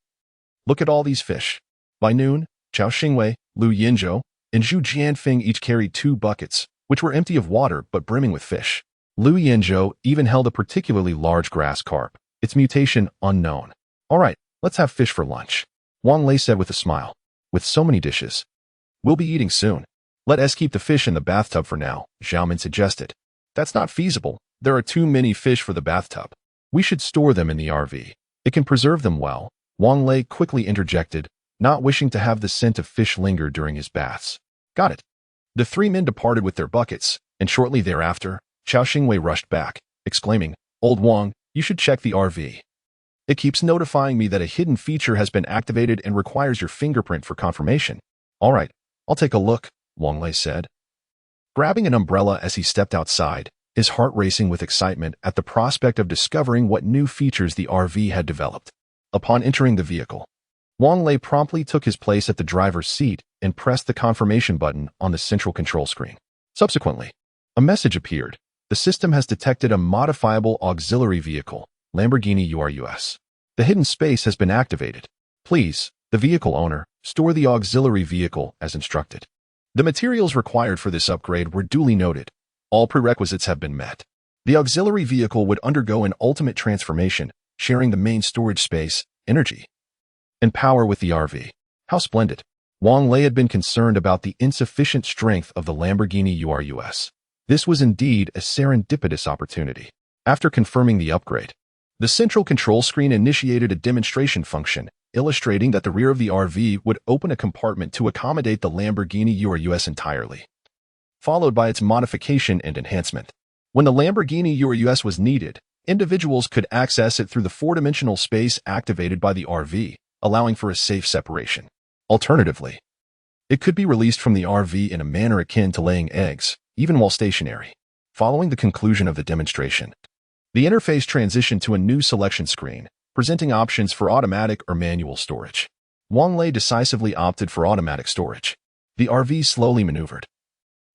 look at all these fish. By noon, Qiao Xingwei, Lu Yinzhou, and Zhu Jianfeng each carried 2 buckets, which were empty of water but brimming with fish. Lu Yinzhou even held a particularly large grass carp, its mutation unknown. All right, let's have fish for lunch, Wang Lei said with a smile. With so many dishes, we'll be eating soon. Let us keep the fish in the bathtub for now, Xiaomin suggested. That's not feasible. There are too many fish for the bathtub. We should store them in the RV. It can preserve them well, Wang Lei quickly interjected, not wishing to have the scent of fish linger during his baths. Got it. The three men departed with their buckets, and shortly thereafter, Chao Xingwei rushed back, exclaiming, "Old Wang, you should check the RV. It keeps notifying me that a hidden feature has been activated and requires your fingerprint for confirmation." "All right, I'll take a look," Wang Lei said. Grabbing an umbrella as he stepped outside, his heart racing with excitement at the prospect of discovering what new features the RV had developed. Upon entering the vehicle, Wang Lei promptly took his place at the driver's seat and pressed the confirmation button on the central control screen. Subsequently, a message appeared. The system has detected a modifiable auxiliary vehicle, Lamborghini Urus. The hidden space has been activated. Please, the vehicle owner, store the auxiliary vehicle as instructed. The materials required for this upgrade were duly noted. All prerequisites have been met. The auxiliary vehicle would undergo an ultimate transformation, sharing the main storage space, energy, and power with the RV. How splendid. Wang Lei had been concerned about the insufficient strength of the Lamborghini Urus. This was indeed a serendipitous opportunity. After confirming the upgrade, the central control screen initiated a demonstration function, illustrating that the rear of the RV would open a compartment to accommodate the Lamborghini Urus entirely, followed by its modification and enhancement. When the Lamborghini Urus was needed, individuals could access it through the four-dimensional space activated by the RV, allowing for a safe separation. Alternatively, it could be released from the RV in a manner akin to laying eggs, even while stationary. Following the conclusion of the demonstration, the interface transitioned to a new selection screen, presenting options for automatic or manual storage. Wang Lei decisively opted for automatic storage. The RV slowly maneuvered,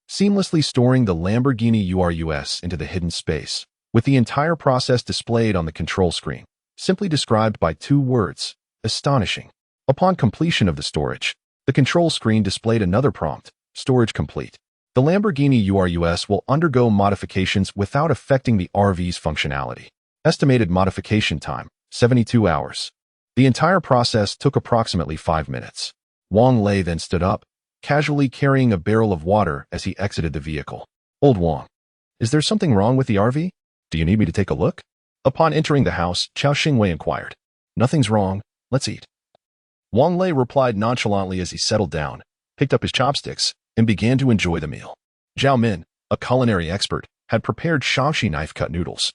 seamlessly storing the Lamborghini Urus into the hidden space, with the entire process displayed on the control screen, simply described by two words: astonishing. Upon completion of the storage, the control screen displayed another prompt: storage complete. The Lamborghini Urus will undergo modifications without affecting the RV's functionality. Estimated modification time, 72 hours. The entire process took approximately 5 minutes. Wang Lei then stood up, casually carrying a barrel of water as he exited the vehicle. "Old Wang, is there something wrong with the RV? Do you need me to take a look?" Upon entering the house, Chao Xingwei inquired. "Nothing's wrong. Let's eat." Wang Lei replied nonchalantly as he settled down, picked up his chopsticks, and began to enjoy the meal. Zhao Min, a culinary expert, had prepared Shaanxi knife-cut noodles,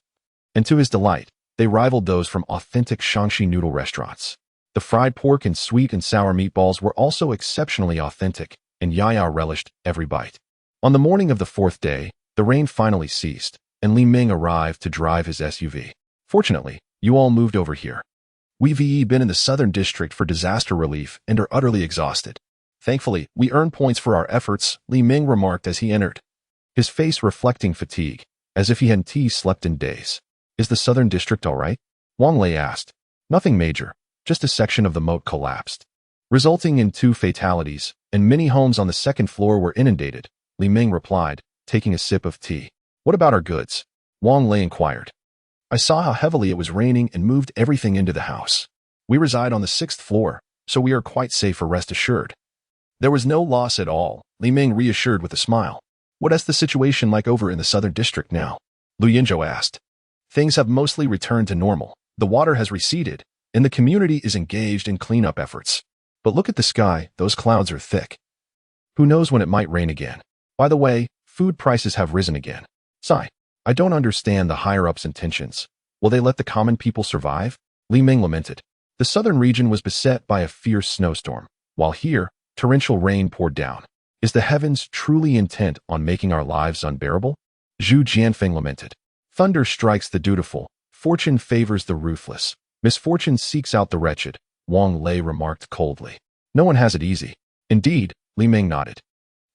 and to his delight, they rivaled those from authentic Shaanxi noodle restaurants. The fried pork and sweet and sour meatballs were also exceptionally authentic, and Yaya relished every bite. On the morning of the fourth day, the rain finally ceased, and Li Ming arrived to drive his SUV. "Fortunately, you all moved over here. We've been in the Southern District for disaster relief and are utterly exhausted. Thankfully, we earn points for our efforts," Li Ming remarked as he entered, his face reflecting fatigue, as if he hadn't slept in days. "Is the Southern District all right?" Wang Lei asked. "Nothing major, just a section of the moat collapsed, resulting in 2 fatalities, and many homes on the second floor were inundated," Li Ming replied, taking a sip of tea. "What about our goods?" Wang Lei inquired. "I saw how heavily it was raining and moved everything into the house. We reside on the 6th floor, so we are quite safe, for rest assured." "There was no loss at all," Li Ming reassured with a smile. "What is the situation like over in the Southern District now?" Lu Yinzhou asked. "Things have mostly returned to normal. The water has receded, and the community is engaged in cleanup efforts. But look at the sky, those clouds are thick. Who knows when it might rain again? By the way, food prices have risen again. Sigh, I don't understand the higher-ups' intentions. Will they let the common people survive?" Li Ming lamented. The southern region was beset by a fierce snowstorm, while here, torrential rain poured down. "Is the heavens truly intent on making our lives unbearable?" Zhu Jianfeng lamented. "Thunder strikes the dutiful, fortune favors the ruthless, misfortune seeks out the wretched," Wang Lei remarked coldly. "No one has it easy." "Indeed," Li Ming nodded.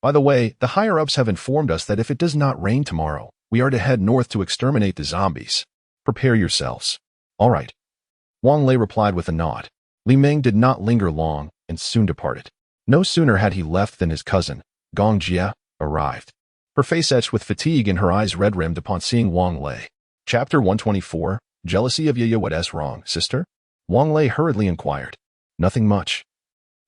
"By the way, the higher-ups have informed us that if it does not rain tomorrow, we are to head north to exterminate the zombies. Prepare yourselves." "All right," Wang Lei replied with a nod. Li Ming did not linger long and soon departed. No sooner had he left than his cousin, Gong Jie, arrived. Her face etched with fatigue and her eyes red-rimmed upon seeing Wang Lei. Chapter 124, Jealousy of Yaya. "What's wrong, sister?" Wang Lei hurriedly inquired. "Nothing much.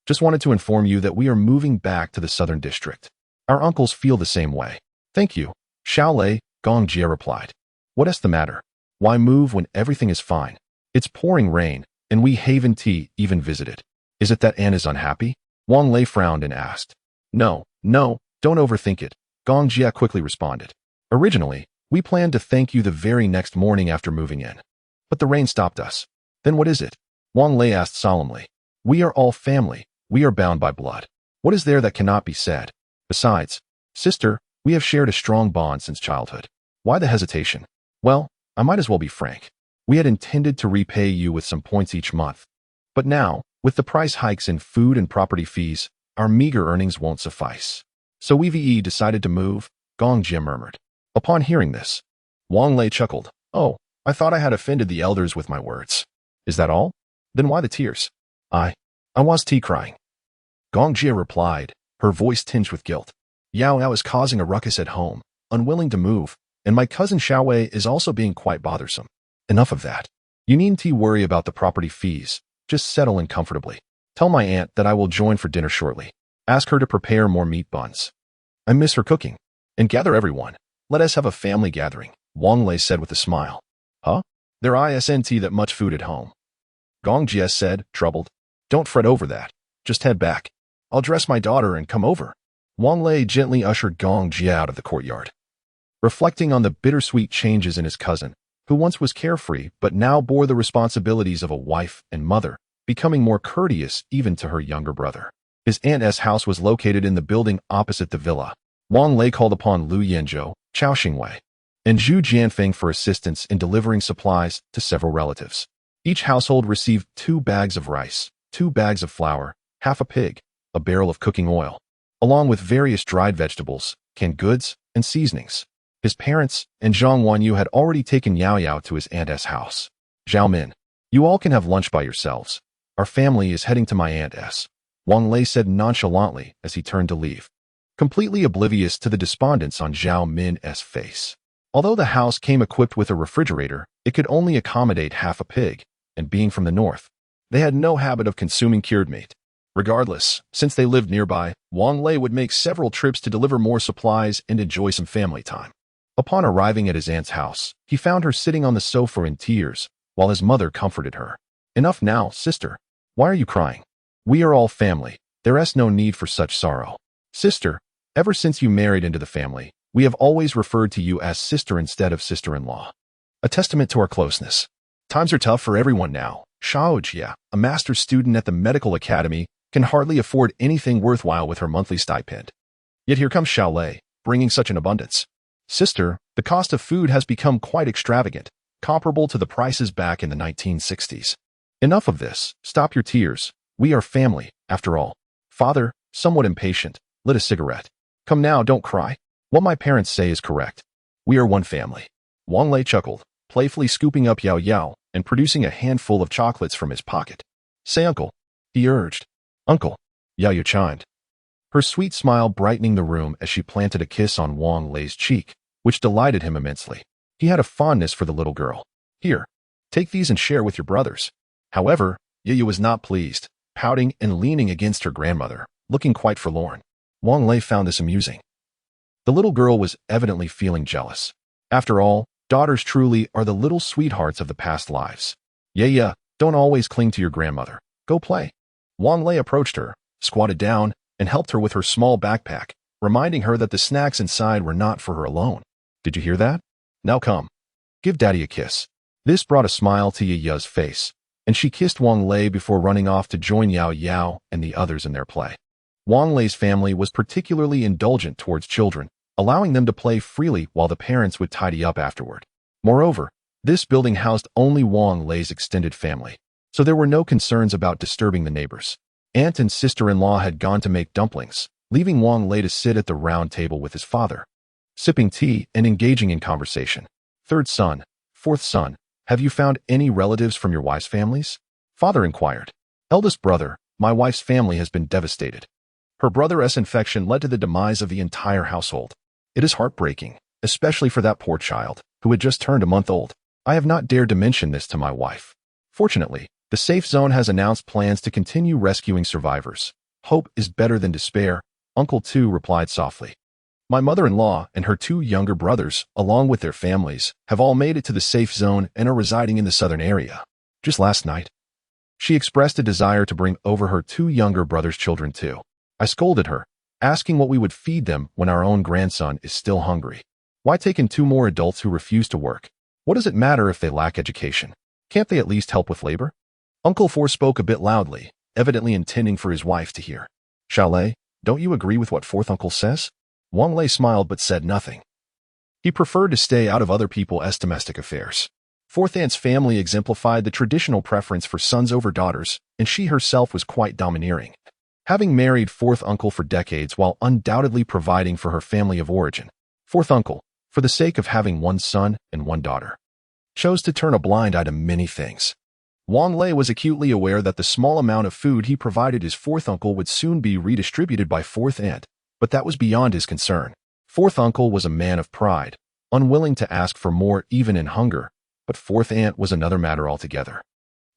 Just wanted to inform you that we are moving back to the Southern District. Our uncles feel the same way." "Thank you, Xiao Lei," Gong Jie replied. "What is the matter? Why move when everything is fine? It's pouring rain, and we Haven Tea even visited." Is it that Anne is unhappy? Wang Lei frowned and asked. No, don't overthink it, Gong Jia quickly responded. Originally, we planned to thank you the very next morning after moving in. But the rain stopped us. Then what is it? Wang Lei asked solemnly. We are all family. We are bound by blood. What is there that cannot be said? Besides, sister, we have shared a strong bond since childhood. Why the hesitation? Well, I might as well be frank. We had intended to repay you with some points each month. But now, with the price hikes in food and property fees, our meager earnings won't suffice. So we decided to move, Gong Jia murmured. Upon hearing this, Wang Lei chuckled. Oh, I thought I had offended the elders with my words. Is that all? Then why the tears? I was crying. Gong Jia replied, her voice tinged with guilt. Yao Yao is causing a ruckus at home, unwilling to move, and my cousin Xiaowei is also being quite bothersome. Enough of that. You needn't worry about the property fees. Just settle in comfortably. Tell my aunt that I will join for dinner shortly. Ask her to prepare more meat buns. I miss her cooking. And gather everyone. Let us have a family gathering, Wang Lei said with a smile. Huh? There isn't that much food at home. Gong Jia said, troubled. Don't fret over that. Just head back. I'll dress my daughter and come over. Wang Lei gently ushered Gong Jia out of the courtyard. Reflecting on the bittersweet changes in his cousin, who once was carefree but now bore the responsibilities of a wife and mother, becoming more courteous even to her younger brother. His aunt's house was located in the building opposite the villa. Wang Lei called upon Lu Yanzhou, Chao Xingwei, and Zhu Jianfeng for assistance in delivering supplies to several relatives. Each household received 2 bags of rice, 2 bags of flour, half a pig, a barrel of cooking oil, along with various dried vegetables, canned goods, and seasonings. His parents and Zhang Wanyu had already taken Yao Yao to his aunt's house. Zhao Min, you all can have lunch by yourselves. Our family is heading to my aunt's, Wang Lei said nonchalantly as he turned to leave, completely oblivious to the despondence on Zhao Min's face. Although the house came equipped with a refrigerator, it could only accommodate half a pig, and being from the north, they had no habit of consuming cured meat. Regardless, since they lived nearby, Wang Lei would make several trips to deliver more supplies and enjoy some family time. Upon arriving at his aunt's house, he found her sitting on the sofa in tears, while his mother comforted her. Enough now, sister. Why are you crying? We are all family. There is no need for such sorrow. Sister, ever since you married into the family, we have always referred to you as sister instead of sister-in-law. A testament to our closeness. Times are tough for everyone now. Xiao Jia, a master's student at the medical academy, can hardly afford anything worthwhile with her monthly stipend. Yet here comes Xiao Lei, bringing such an abundance. Sister, the cost of food has become quite extravagant, comparable to the prices back in the 1960s. Enough of this. Stop your tears. We are family, after all. Father, somewhat impatient, lit a cigarette. Come now, don't cry. What my parents say is correct. We are one family. Wang Lei chuckled, playfully scooping up Yao Yao and producing a handful of chocolates from his pocket. Say uncle, he urged. Uncle, Yao Yao chimed, her sweet smile brightening the room as she planted a kiss on Wang Lei's cheek, which delighted him immensely. He had a fondness for the little girl. Here, take these and share with your brothers. However, Yao was not pleased, pouting and leaning against her grandmother, looking quite forlorn. Wang Lei found this amusing. The little girl was evidently feeling jealous. After all, daughters truly are the little sweethearts of the past lives. Yeah, don't always cling to your grandmother. Go play. Wang Lei approached her, squatted down, and helped her with her small backpack, reminding her that the snacks inside were not for her alone. Did you hear that? Now come. Give Daddy a kiss. This brought a smile to Yaya's face, and she kissed Wang Lei before running off to join Yao Yao and the others in their play. Wang Lei's family was particularly indulgent towards children, allowing them to play freely while the parents would tidy up afterward. Moreover, this building housed only Wang Lei's extended family, so there were no concerns about disturbing the neighbors. Aunt and sister-in-law had gone to make dumplings, leaving Wang Lei to sit at the round table with his father, sipping tea and engaging in conversation. Third son, fourth son, have you found any relatives from your wife's families? Father inquired. Eldest brother, my wife's family has been devastated. Her brother's infection led to the demise of the entire household. It is heartbreaking, especially for that poor child, who had just turned a month old. I have not dared to mention this to my wife. Fortunately, the Safe Zone has announced plans to continue rescuing survivors. Hope is better than despair, Uncle Tu replied softly. My mother-in-law and her 2 younger brothers, along with their families, have all made it to the Safe Zone and are residing in the southern area. Just last night. She expressed a desire to bring over her 2 younger brothers' children too. I scolded her, asking what we would feed them when our own grandson is still hungry. Why take in 2 more adults who refuse to work? What does it matter if they lack education? Can't they at least help with labor? Uncle Four spoke a bit loudly, evidently intending for his wife to hear. Xiaolei, don't you agree with what fourth uncle says? Wang Lei smiled but said nothing. He preferred to stay out of other people's domestic affairs. Fourth aunt's family exemplified the traditional preference for sons over daughters, and she herself was quite domineering. Having married fourth uncle for decades while undoubtedly providing for her family of origin, fourth uncle, for the sake of having 1 son and 1 daughter, chose to turn a blind eye to many things. Wang Lei was acutely aware that the small amount of food he provided his fourth uncle would soon be redistributed by fourth aunt, but that was beyond his concern. Fourth uncle was a man of pride, unwilling to ask for more even in hunger, but fourth aunt was another matter altogether.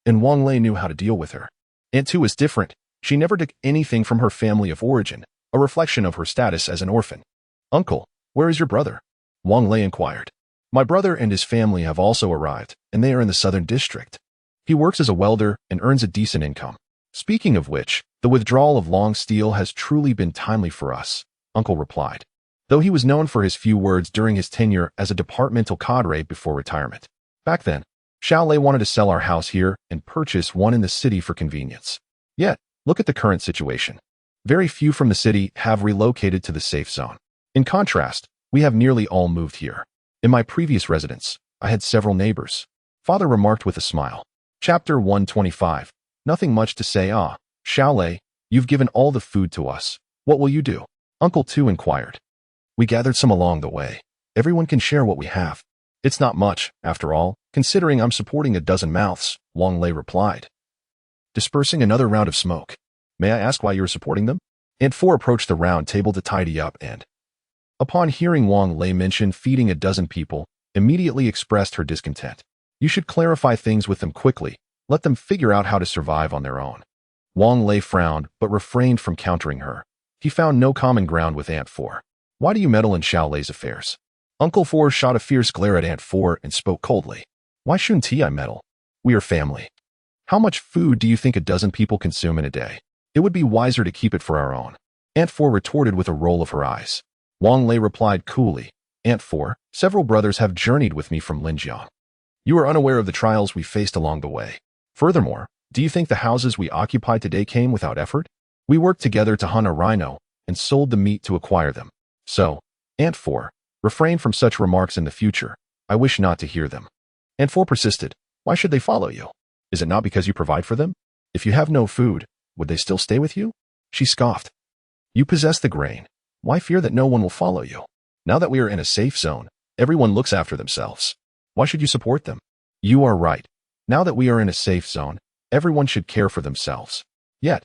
And Wang Lei knew how to deal with her. Aunt too was different. She never took anything from her family of origin, a reflection of her status as an orphan. Uncle, where is your brother? Wang Lei inquired. My brother and his family have also arrived, and they are in the southern district. He works as a welder and earns a decent income. Speaking of which, the withdrawal of long steel has truly been timely for us, Uncle replied, though he was known for his few words during his tenure as a departmental cadre before retirement. Back then, Xiaolei wanted to sell our house here and purchase one in the city for convenience. Yet, look at the current situation. Very few from the city have relocated to the safe zone. In contrast, we have nearly all moved here. In my previous residence, I had several neighbors. Father remarked with a smile. Chapter 125. Nothing much to say. Xiaolei, you've given all the food to us. What will you do? Uncle Tu inquired. We gathered some along the way. Everyone can share what we have. It's not much, after all, considering I'm supporting a dozen mouths, Wang Lei replied, dispersing another round of smoke. May I ask why you're supporting them? Aunt Four approached the round table to tidy up and, upon hearing Wang Lei mention feeding a dozen people, immediately expressed her discontent. You should clarify things with them quickly. Let them figure out how to survive on their own. Wang Lei frowned but refrained from countering her. He found no common ground with Aunt Four. Why do you meddle in Xiaolei's affairs? Uncle Four shot a fierce glare at Aunt Four and spoke coldly. Why shouldn't I meddle? We are family. How much food do you think a dozen people consume in a day? It would be wiser to keep it for our own. Aunt Four retorted with a roll of her eyes. Wang Lei replied coolly. Aunt Four, several brothers have journeyed with me from Linjiang. You are unaware of the trials we faced along the way. Furthermore, do you think the houses we occupy today came without effort? We worked together to hunt a rhino and sold the meat to acquire them. So, Aunt Four, refrain from such remarks in the future. I wish not to hear them. Aunt Four persisted. Why should they follow you? Is it not because you provide for them? If you have no food, would they still stay with you? She scoffed. You possess the grain. Why fear that no one will follow you? Now that we are in a safe zone, everyone looks after themselves. Why should you support them? You are right. Now that we are in a safe zone, everyone should care for themselves. Yet,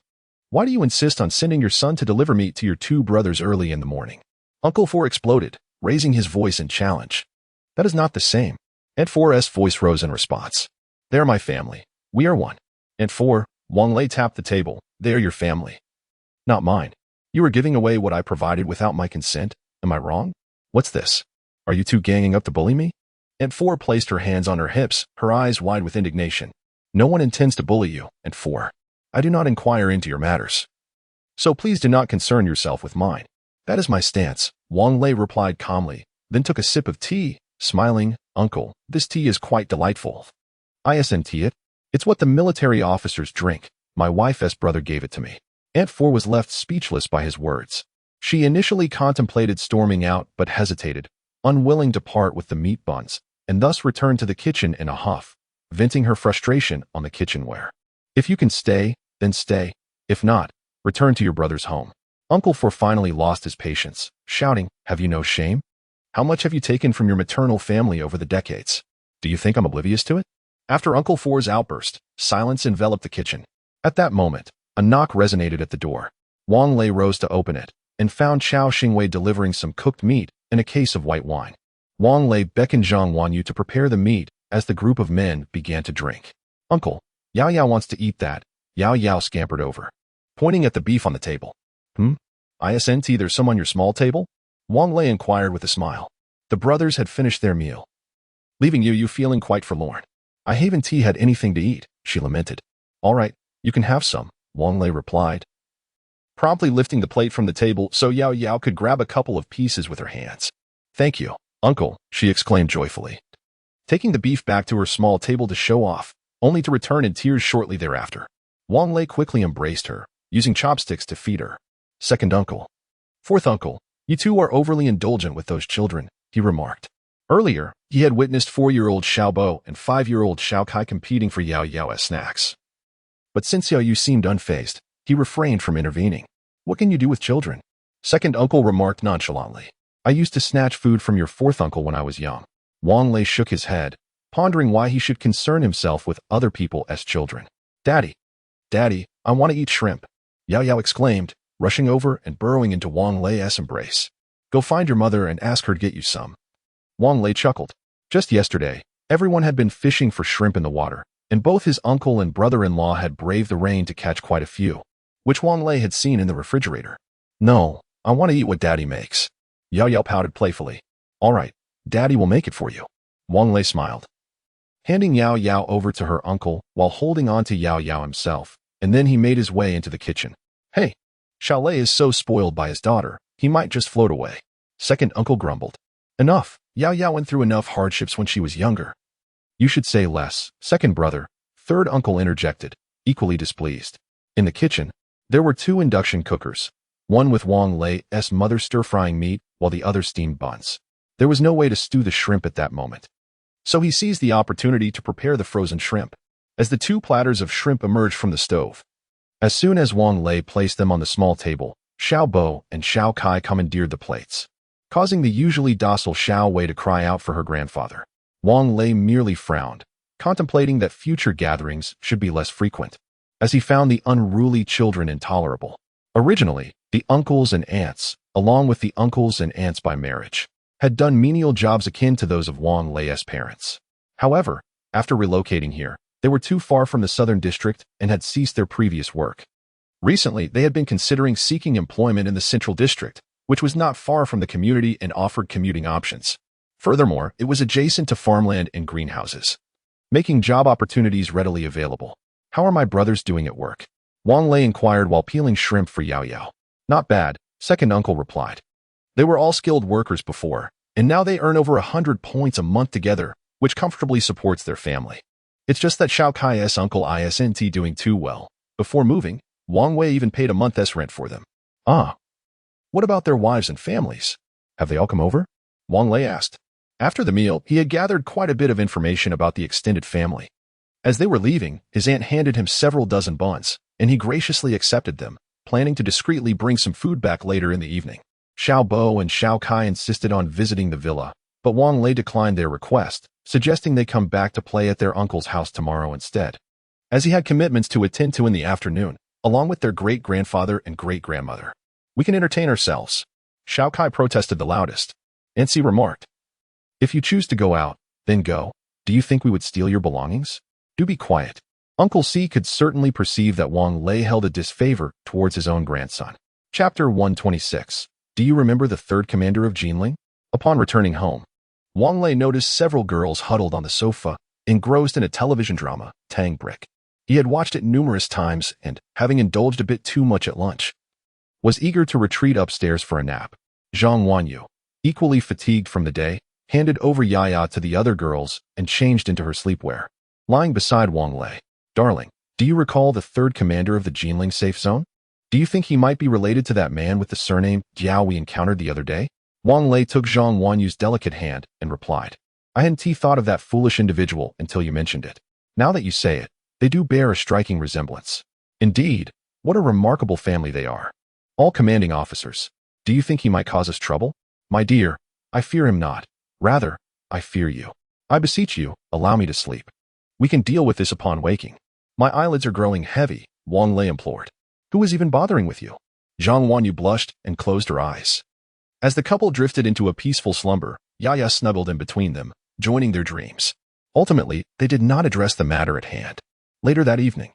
why do you insist on sending your son to deliver meat to your 2 brothers early in the morning? Uncle Four exploded, raising his voice in challenge. That is not the same. Aunt Four's voice rose in response. They are my family. We are one. Aunt Four, Wang Lei tapped the table. They are your family. Not mine. You are giving away what I provided without my consent. Am I wrong? What's this? Are you 2 ganging up to bully me? Aunt Four placed her hands on her hips, her eyes wide with indignation. No one intends to bully you, Aunt Four. I do not inquire into your matters. So please do not concern yourself with mine. That is my stance, Wang Lei replied calmly, then took a sip of tea, smiling. Uncle, this tea is quite delightful. Isn't it? It's what the military officers drink. My wife's brother gave it to me. Aunt Four was left speechless by his words. She initially contemplated storming out but hesitated, unwilling to part with the meat buns, and thus returned to the kitchen in a huff, venting her frustration on the kitchenware. If you can stay, then stay. If not, return to your brother's home. Uncle Four finally lost his patience, shouting, Have you no shame? How much have you taken from your maternal family over the decades? Do you think I'm oblivious to it? After Uncle Four's outburst, silence enveloped the kitchen. At that moment, a knock resonated at the door. Wang Lei rose to open it, and found Chao Xingwei delivering some cooked meat and a case of white wine. Wang Lei beckoned Zhang Wanyu to prepare the meat as the group of men began to drink. Uncle, Yao Yao wants to eat that. Yao Yao scampered over, pointing at the beef on the table. Isn't there's some on your small table? Wang Lei inquired with a smile. The brothers had finished their meal, leaving you feeling quite forlorn. I haven't had anything to eat, she lamented. All right, you can have some, Wang Lei replied, promptly lifting the plate from the table so Yao Yao could grab a couple of pieces with her hands. Thank you, uncle, she exclaimed joyfully, taking the beef back to her small table to show off, only to return in tears shortly thereafter. Wang Lei quickly embraced her, using chopsticks to feed her. Second uncle. Fourth uncle, you two are overly indulgent with those children, he remarked. Earlier, he had witnessed 4-year-old Xiao Bo and 5-year-old Xiao Kai competing for Yao Yao as snacks. But since Yao Yu seemed unfazed, he refrained from intervening. What can you do with children? Second uncle remarked nonchalantly. I used to snatch food from your fourth uncle when I was young. Wang Lei shook his head, pondering why he should concern himself with other people as children. Daddy, I want to eat shrimp, Yao Yao exclaimed, rushing over and burrowing into Wang Lei's embrace. Go find your mother and ask her to get you some. Wang Lei chuckled. Just yesterday, everyone had been fishing for shrimp in the water, and both his uncle and brother-in-law had braved the rain to catch quite a few, which Wang Lei had seen in the refrigerator. No, I want to eat what Daddy makes. Yao Yao pouted playfully. All right, Daddy will make it for you. Wang Lei smiled, handing Yao Yao over to her uncle while holding on to Yao Yao himself, and then he made his way into the kitchen. Hey, Xiao Lei is so spoiled by his daughter, he might just float away. Second uncle grumbled. Enough, Yao Yao went through enough hardships when she was younger. You should say less, second brother, third uncle interjected, equally displeased. In the kitchen, there were 2 induction cookers, one with Wang Lei's mother stir-frying meat while the other steamed buns. There was no way to stew the shrimp at that moment, so he seized the opportunity to prepare the frozen shrimp. As the 2 platters of shrimp emerged from the stove, as soon as Wang Lei placed them on the small table, Xiao Bo and Xiao Kai commandeered the plates, causing the usually docile Xiao Wei to cry out for her grandfather. Wang Lei merely frowned, contemplating that future gatherings should be less frequent, as he found the unruly children intolerable. Originally, the uncles and aunts, along with the uncles and aunts by marriage, had done menial jobs akin to those of Wang Lei's parents. However, after relocating here, they were too far from the southern district and had ceased their previous work. Recently, they had been considering seeking employment in the central district, which was not far from the community and offered commuting options. Furthermore, it was adjacent to farmland and greenhouses, making job opportunities readily available. How are my brothers doing at work? Wang Lei inquired while peeling shrimp for Yao Yao. Not bad, second uncle replied. They were all skilled workers before, and now they earn over 100 points a month together, which comfortably supports their family. It's just that Xiao Kai's uncle isn't doing too well. Before moving, Wang Wei even paid a month's rent for them. Ah. What about their wives and families? Have they all come over? Wang Lei asked. After the meal, he had gathered quite a bit of information about the extended family. As they were leaving, his aunt handed him several dozen buns, and he graciously accepted them, planning to discreetly bring some food back later in the evening. Xiao Bo and Xiao Kai insisted on visiting the villa, but Wang Lei declined their request, suggesting they come back to play at their uncle's house tomorrow instead, as he had commitments to attend to in the afternoon, along with their great-grandfather and great-grandmother. We can entertain ourselves. Xiao Kai protested the loudest. Nancy remarked. If you choose to go out, then go. Do you think we would steal your belongings? Do be quiet. Uncle C could certainly perceive that Wang Lei held a disfavor towards his own grandson. Chapter 126. Do you remember the third commander of Jinling? Upon returning home, Wang Lei noticed several girls huddled on the sofa, engrossed in a television drama, Tang Brick. He had watched it numerous times and, having indulged a bit too much at lunch, was eager to retreat upstairs for a nap. Zhang Wanyu, equally fatigued from the day, handed over Yaya to the other girls and changed into her sleepwear, lying beside Wang Lei. Darling, do you recall the third commander of the Jinling safe zone? Do you think he might be related to that man with the surname Jiao we encountered the other day? Wang Lei took Zhang Wanyu's delicate hand and replied, I hadn't thought of that foolish individual until you mentioned it. Now that you say it, they do bear a striking resemblance. Indeed, what a remarkable family they are. All commanding officers. Do you think he might cause us trouble? My dear, I fear him not. Rather, I fear you. I beseech you, allow me to sleep. We can deal with this upon waking. My eyelids are growing heavy, Wang Lei implored. Who is even bothering with you? Zhang Wanyu blushed and closed her eyes. As the couple drifted into a peaceful slumber, Yaya snuggled in between them, joining their dreams. Ultimately, they did not address the matter at hand. Later that evening,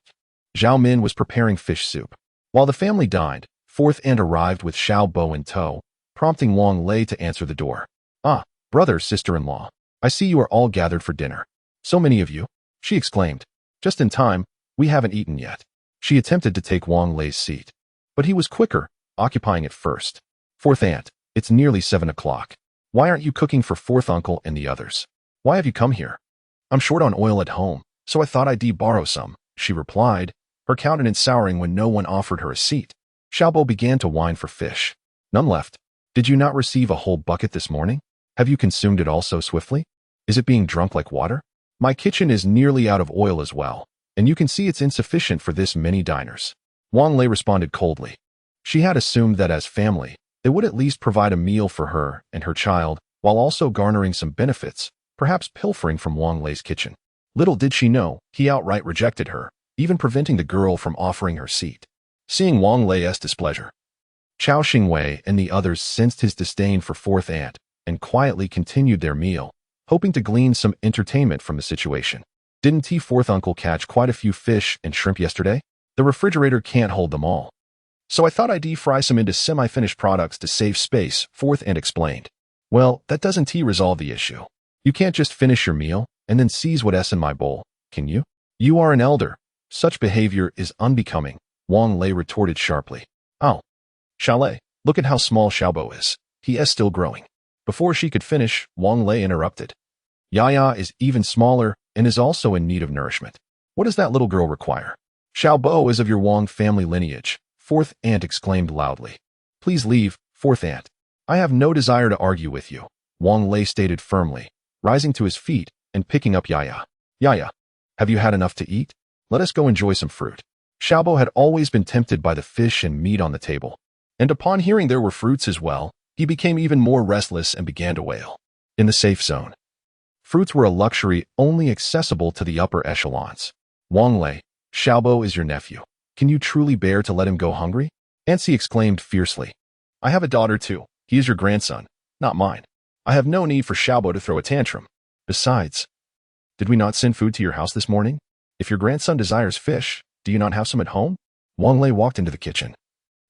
Zhao Min was preparing fish soup. While the family dined, fourth aunt arrived with Xiao Bo in tow, prompting Wang Lei to answer the door. Ah, brother, sister-in-law, I see you are all gathered for dinner. So many of you, she exclaimed. Just in time, We haven't eaten yet. She attempted to take Wang Lei's seat, but he was quicker, occupying it first. Fourth aunt, it's nearly 7 o'clock. Why aren't you cooking for fourth uncle and the others? Why have you come here? I'm short on oil at home, so I thought I'd borrow some, she replied, her countenance souring when no one offered her a seat. Xiaobo began to whine for fish. None left. Did you not receive a whole bucket this morning? Have you consumed it all so swiftly? Is it being drunk like water? My kitchen is nearly out of oil as well, and you can see it's insufficient for this many diners. Wang Lei responded coldly. She had assumed that as family, they would at least provide a meal for her and her child, while also garnering some benefits, perhaps pilfering from Wang Lei's kitchen. Little did she know, he outright rejected her, even preventing the girl from offering her seat. Seeing Wang Lei's displeasure, Chao Xingwei and the others sensed his disdain for fourth aunt and quietly continued their meal, hoping to glean some entertainment from the situation. Didn't fourth uncle catch quite a few fish and shrimp yesterday? The refrigerator can't hold them all. So I thought I'd fry some into semi-finished products to save space, fourth aunt explained. Well, that doesn't resolve the issue. You can't just finish your meal and then seize what's in my bowl, can you? You are an elder. Such behavior is unbecoming, Wang Lei retorted sharply. Oh. Xiaolei, look at how small Xiaobo is. He is still growing. Before she could finish, Wang Lei interrupted. Yaya is even smaller and is also in need of nourishment. What does that little girl require? Xiaobo is of your Wang family lineage, fourth aunt exclaimed loudly. Please leave, fourth aunt. I have no desire to argue with you, Wang Lei stated firmly, rising to his feet and picking up Yaya. Yaya, have you had enough to eat? Let us go enjoy some fruit. Xiaobo had always been tempted by the fish and meat on the table, and upon hearing there were fruits as well, he became even more restless and began to wail. In the safe zone, fruits were a luxury only accessible to the upper echelons. Wang Lei, Xiaobo is your nephew. Can you truly bear to let him go hungry? Ansi exclaimed fiercely. I have a daughter too. He is your grandson, not mine. I have no need for Xiaobo to throw a tantrum. Besides, did we not send food to your house this morning? If your grandson desires fish, do you not have some at home? Wang Lei walked into the kitchen,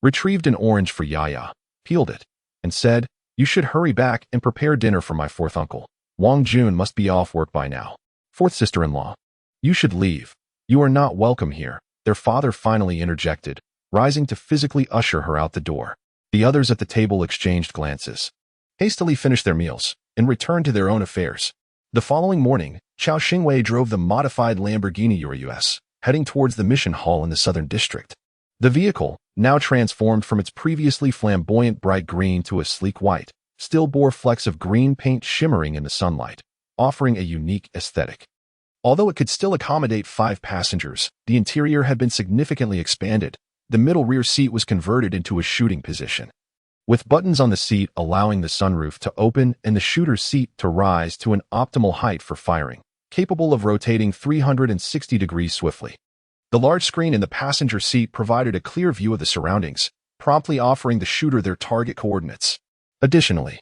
retrieved an orange for Yaya, peeled it, and said, You should hurry back and prepare dinner for my fourth uncle. Wang Jun must be off work by now. Fourth sister-in-law. You should leave. You are not welcome here, their father finally interjected, rising to physically usher her out the door. The others at the table exchanged glances, hastily finished their meals, and returned to their own affairs. The following morning, Chao Xingwei drove the modified Lamborghini Urus, heading towards the mission hall in the southern district. The vehicle, now transformed from its previously flamboyant bright green to a sleek white, still bore flecks of green paint shimmering in the sunlight, offering a unique aesthetic. Although it could still accommodate 5 passengers, the interior had been significantly expanded. The middle rear seat was converted into a shooting position, with buttons on the seat allowing the sunroof to open and the shooter's seat to rise to an optimal height for firing, capable of rotating 360 degrees swiftly. The large screen in the passenger seat provided a clear view of the surroundings, promptly offering the shooter their target coordinates. Additionally,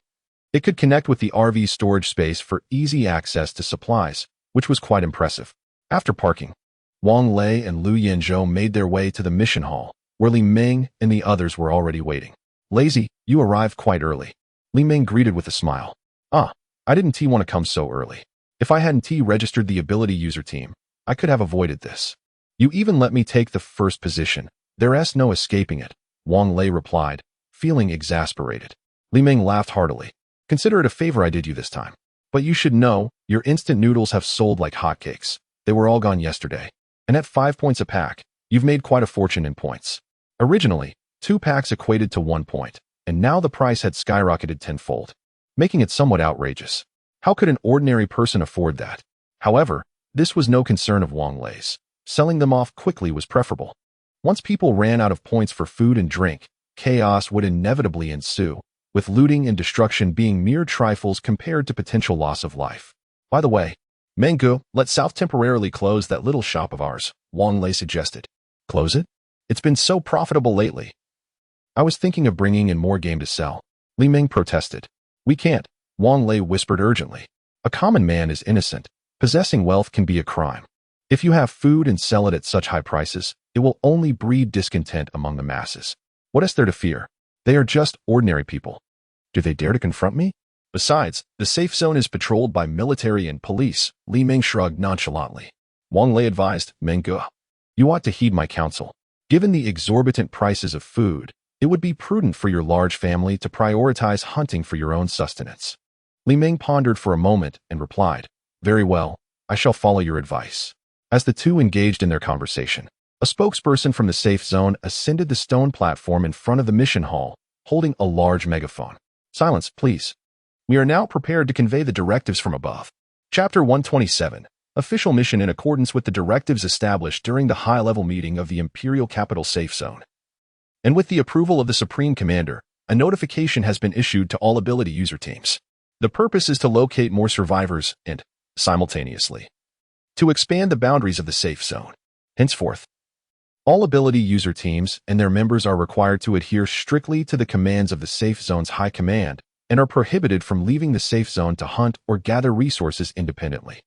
it could connect with the RV's storage space for easy access to supplies, which was quite impressive. After parking, Wang Lei and Lu Yanzhou made their way to the mission hall, where Li Ming and the others were already waiting. Lazy, you arrived quite early. Li Ming greeted with a smile. I didn't want to come so early. If I hadn't registered the ability user team, I could have avoided this. You even let me take the first position. There's no escaping it, Wang Lei replied, feeling exasperated. Li Ming laughed heartily. Consider it a favor I did you this time. But you should know, your instant noodles have sold like hotcakes. They were all gone yesterday. And at 5 points a pack, you've made quite a fortune in points. Originally, 2 packs equated to 1 point, and now the price had skyrocketed tenfold, making it somewhat outrageous. How could an ordinary person afford that? However, this was no concern of Wang Lei's. Selling them off quickly was preferable. Once people ran out of points for food and drink, chaos would inevitably ensue, with looting and destruction being mere trifles compared to potential loss of life. By the way, Mengu, let South temporarily close that little shop of ours, Wang Lei suggested. Close it? It's been so profitable lately. I was thinking of bringing in more game to sell. Li Ming protested. We can't, Wang Lei whispered urgently. A common man is innocent. Possessing wealth can be a crime. If you have food and sell it at such high prices, it will only breed discontent among the masses. What is there to fear? They are just ordinary people. Do they dare to confront me? Besides, the safe zone is patrolled by military and police, Li Ming shrugged nonchalantly. Wang Lei advised, Mengu, You ought to heed my counsel. Given the exorbitant prices of food, it would be prudent for your large family to prioritize hunting for your own sustenance. Li Ming pondered for a moment and replied, "Very well, I shall follow your advice." As the two engaged in their conversation, a spokesperson from the safe zone ascended the stone platform in front of the mission hall, holding a large megaphone. "Silence, please. We are now prepared to convey the directives from above." Chapter 127. Official mission in accordance with the directives established during the high-level meeting of the Imperial Capital Safe Zone. And with the approval of the Supreme Commander, a notification has been issued to all ability user teams. The purpose is to locate more survivors and, simultaneously, to expand the boundaries of the safe zone. Henceforth, all ability user teams and their members are required to adhere strictly to the commands of the safe zone's high command and are prohibited from leaving the safe zone to hunt or gather resources independently.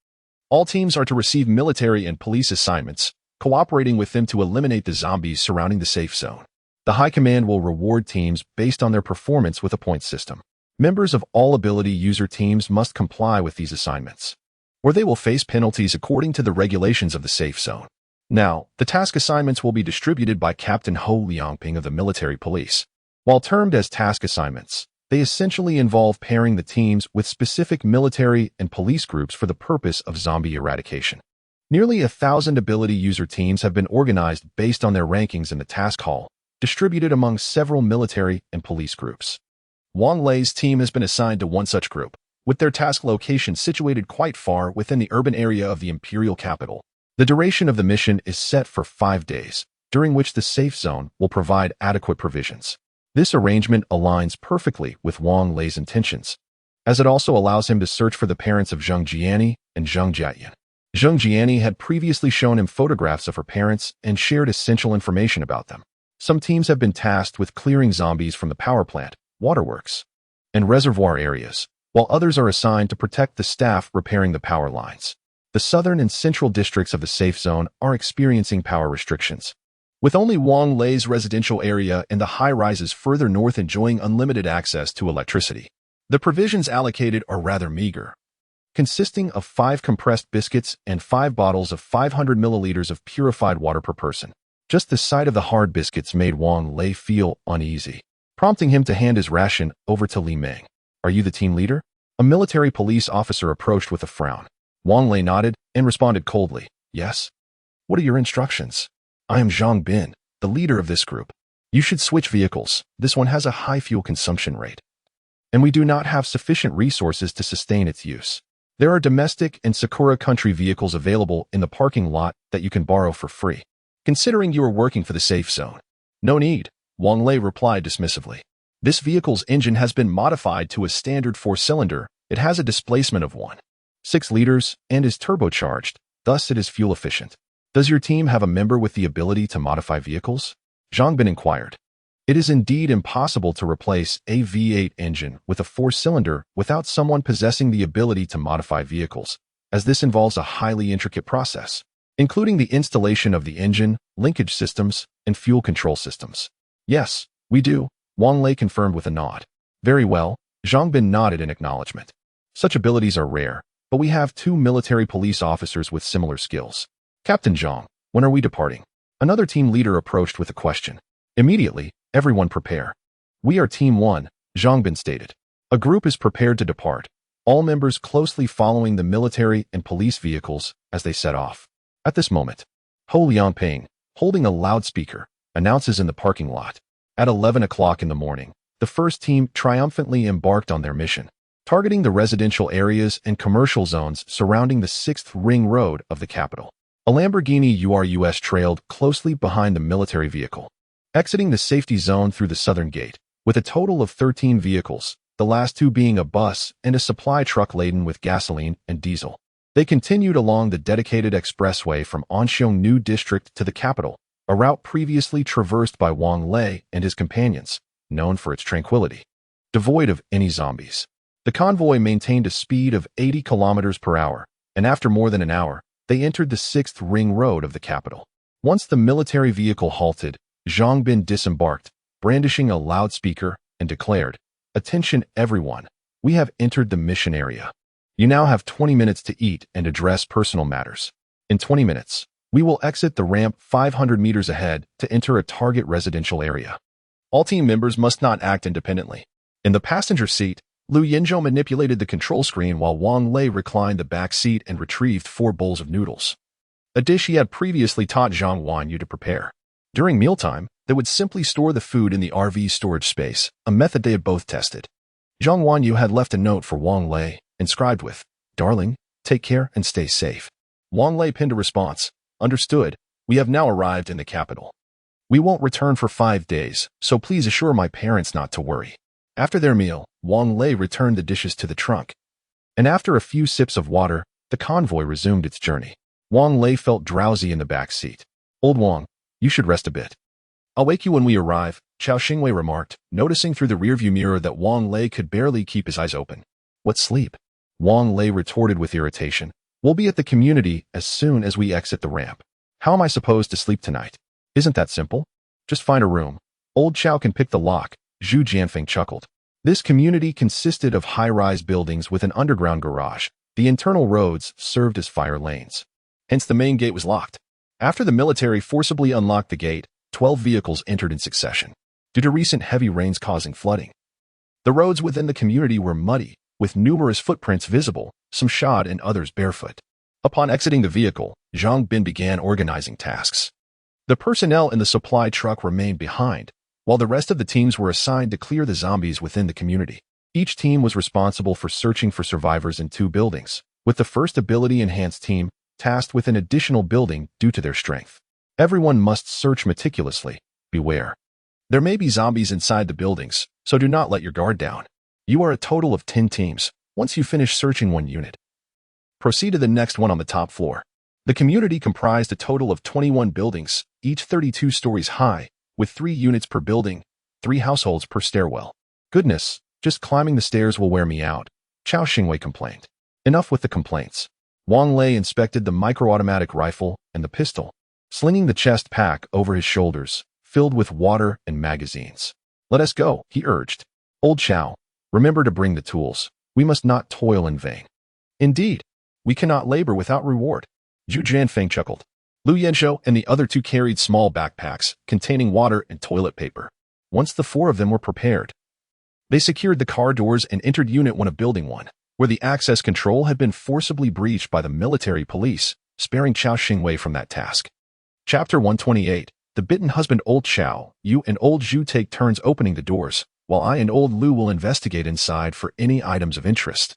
All teams are to receive military and police assignments, cooperating with them to eliminate the zombies surrounding the safe zone. The high command will reward teams based on their performance with a point system. Members of all ability user teams must comply with these assignments, or they will face penalties according to the regulations of the safe zone. Now, the task assignments will be distributed by Captain Ho Liangping of the military police. While termed as task assignments, they essentially involve pairing the teams with specific military and police groups for the purpose of zombie eradication. Nearly 1,000 ability user teams have been organized based on their rankings in the task hall, distributed among several military and police groups. Wang Lei's team has been assigned to one such group, with their task location situated quite far within the urban area of the imperial capital. The duration of the mission is set for 5 days, during which the safe zone will provide adequate provisions. This arrangement aligns perfectly with Wang Lei's intentions, as it also allows him to search for the parents of Zheng Jiani and Zheng Jiayan. Zheng Jiani had previously shown him photographs of her parents and shared essential information about them. Some teams have been tasked with clearing zombies from the power plant, waterworks, and reservoir areas, while others are assigned to protect the staff repairing the power lines. The southern and central districts of the safe zone are experiencing power restrictions, with only Wang Lei's residential area and the high-rises further north enjoying unlimited access to electricity. The provisions allocated are rather meager, consisting of 5 compressed biscuits and 5 bottles of 500 milliliters of purified water per person. Just the sight of the hard biscuits made Wang Lei feel uneasy, prompting him to hand his ration over to Li Ming. "Are you the team leader?" A military police officer approached with a frown. Wang Lei nodded and responded coldly, "Yes." "What are your instructions?" "I am Zhang Bin, the leader of this group. You should switch vehicles. This one has a high fuel consumption rate, and we do not have sufficient resources to sustain its use. There are domestic and Sakura country vehicles available in the parking lot that you can borrow for free, considering you are working for the safe zone." "No need," Wang Lei replied dismissively. "This vehicle's engine has been modified to a standard 4-cylinder. It has a displacement of 1.6 liters and is turbocharged, thus it is fuel efficient." "Does your team have a member with the ability to modify vehicles?" Zhang Bin inquired. It is indeed impossible to replace a V8 engine with a 4-cylinder without someone possessing the ability to modify vehicles, as this involves a highly intricate process, including the installation of the engine, linkage systems, and fuel control systems. "Yes, we do," Wang Lei confirmed with a nod. "Very well," Zhang Bin nodded in acknowledgement. "Such abilities are rare, but we have 2 military police officers with similar skills. Captain Zhang, when are we departing?" Another team leader approached with a question. "Immediately, everyone prepare." "We are Team 1, Zhang Bin stated. A group is prepared to depart, all members closely following the military and police vehicles as they set off. At this moment, Ho Liangping, holding a loudspeaker, announces in the parking lot. At 11 o'clock in the morning, the first team triumphantly embarked on their mission, targeting the residential areas and commercial zones surrounding the 6th ring road of the capital. A Lamborghini URUS trailed closely behind the military vehicle, exiting the safety zone through the southern gate, with a total of 13 vehicles, the last 2 being a bus and a supply truck laden with gasoline and diesel. They continued along the dedicated expressway from Anxiong New District to the capital, a route previously traversed by Wang Lei and his companions, known for its tranquility, devoid of any zombies. The convoy maintained a speed of 80 kilometers per hour, and after more than an hour, they entered the 6th ring road of the capital. Once the military vehicle halted, Zhang Bin disembarked, brandishing a loudspeaker, and declared, "Attention everyone, we have entered the mission area. You now have 20 minutes to eat and address personal matters. In 20 minutes, We will exit the ramp 500 meters ahead to enter a target residential area. All team members must not act independently. In the passenger seat, Lu Yinzhou manipulated the control screen while Wang Lei reclined the back seat and retrieved 4 bowls of noodles, a dish he had previously taught Zhang Wanyu to prepare. During mealtime, they would simply store the food in the RV storage space, a method they had both tested. Zhang Wanyu had left a note for Wang Lei, inscribed with, "Darling, take care and stay safe." Wang Lei pinned a response, "Understood, we have now arrived in the capital. We won't return for 5 days, so please assure my parents not to worry." After their meal, Wang Lei returned the dishes to the trunk. And after a few sips of water, the convoy resumed its journey. Wang Lei felt drowsy in the back seat. "Old Wang, you should rest a bit. I'll wake you when we arrive," Chao Xingwei remarked, noticing through the rearview mirror that Wang Lei could barely keep his eyes open. "What sleep?" Wang Lei retorted with irritation. "We'll be at the community as soon as we exit the ramp. How am I supposed to sleep tonight? Isn't that simple? Just find a room. Old Chao can pick the lock." Zhu Jianfeng chuckled. This community consisted of high-rise buildings with an underground garage. The internal roads served as fire lanes. Hence the main gate was locked. After the military forcibly unlocked the gate, 12 vehicles entered in succession, due to recent heavy rains causing flooding. The roads within the community were muddy, with numerous footprints visible, some shod and others barefoot. Upon exiting the vehicle, Zhang Bin began organizing tasks. The personnel in the supply truck remained behind, while the rest of the teams were assigned to clear the zombies within the community. Each team was responsible for searching for survivors in 2 buildings, with the first ability-enhanced team tasked with an additional building due to their strength. Everyone must search meticulously. Beware. There may be zombies inside the buildings, so do not let your guard down. You are a total of 10 teams. Once you finish searching one unit, proceed to the next one on the top floor. The community comprised a total of 21 buildings, each 32 stories high, with 3 units per building, 3 households per stairwell. "Goodness, just climbing the stairs will wear me out," Chao Xingwei complained. Enough with the complaints. Wang Lei inspected the micro-automatic rifle and the pistol, slinging the chest pack over his shoulders, filled with water and magazines. "Let us go," he urged. "Old Chao, remember to bring the tools. We must not toil in vain." "Indeed, we cannot labor without reward," Zhu Jianfeng chuckled. Lu Yenzhou and the other 2 carried small backpacks containing water and toilet paper. Once the 4 of them were prepared, they secured the car doors and entered Unit 1 of Building 1, where the access control had been forcibly breached by the military police, sparing Chao Xingwei from that task. Chapter 128. The Bitten Husband. Old Chao, you and Old Zhu take turns opening the doors, while I and Old Lu will investigate inside for any items of interest.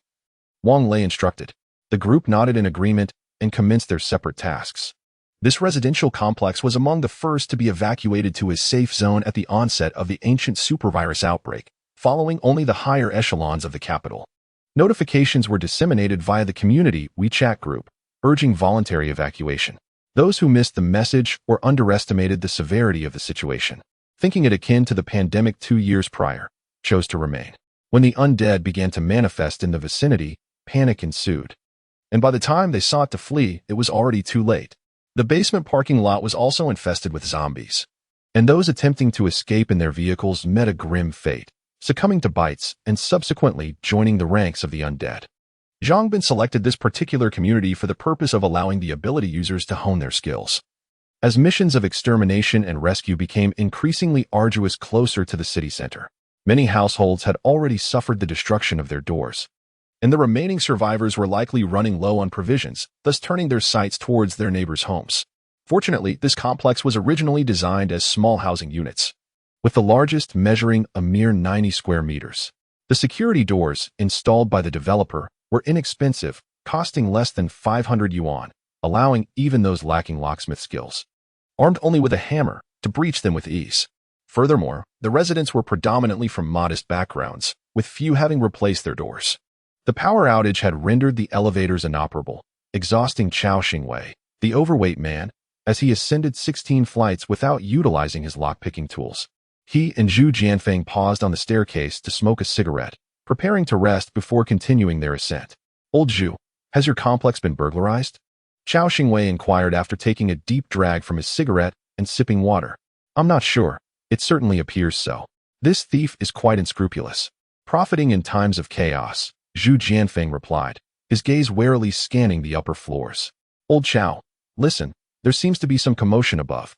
Wang Lei instructed. The group nodded in agreement and commenced their separate tasks. This residential complex was among the first to be evacuated to a safe zone at the onset of the ancient supervirus outbreak, following only the higher echelons of the capital. Notifications were disseminated via the community WeChat group, urging voluntary evacuation. Those who missed the message or underestimated the severity of the situation, thinking it akin to the pandemic 2 years prior, chose to remain. When the undead began to manifest in the vicinity, panic ensued. And by the time they sought to flee, it was already too late. The basement parking lot was also infested with zombies, and those attempting to escape in their vehicles met a grim fate, succumbing to bites and subsequently joining the ranks of the undead. Zhang Bin selected this particular community for the purpose of allowing the ability users to hone their skills. As missions of extermination and rescue became increasingly arduous closer to the city center, many households had already suffered the destruction of their doors, and the remaining survivors were likely running low on provisions, thus turning their sights towards their neighbors' homes. Fortunately, this complex was originally designed as small housing units, with the largest measuring a mere 90 square meters. The security doors, installed by the developer, were inexpensive, costing less than 500 yuan, allowing even those lacking locksmith skills, armed only with a hammer, to breach them with ease. Furthermore, the residents were predominantly from modest backgrounds, with few having replaced their doors. The power outage had rendered the elevators inoperable, exhausting Chao Xingwei, the overweight man, as he ascended 16 flights without utilizing his lockpicking tools. He and Zhu Jianfeng paused on the staircase to smoke a cigarette, preparing to rest before continuing their ascent. "Old Zhu, has your complex been burglarized?" Chao Xingwei inquired after taking a deep drag from his cigarette and sipping water. "I'm not sure. It certainly appears so. This thief is quite unscrupulous, profiting in times of chaos," Zhu Jianfeng replied, his gaze warily scanning the upper floors. "Old Chao, listen, There seems to be some commotion above.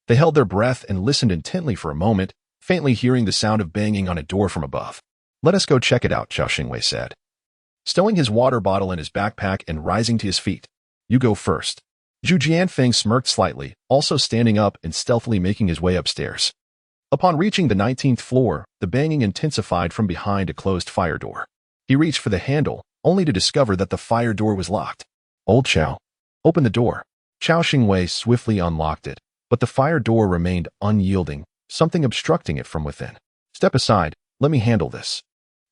They held their breath and listened intently for a moment, faintly hearing the sound of banging on a door from above. "Let us go check it out," Xiao Xingwei said, stowing his water bottle in his backpack and rising to his feet. "You go first." Zhu Jianfeng smirked slightly, also standing up and stealthily making his way upstairs. Upon reaching the 19th floor, the banging intensified from behind a closed fire door. He reached for the handle, only to discover that the fire door was locked. "Old Xiao, open the door." Xiao Xingwei swiftly unlocked it, but the fire door remained unyielding, something obstructing it from within. "Step aside, let me handle this."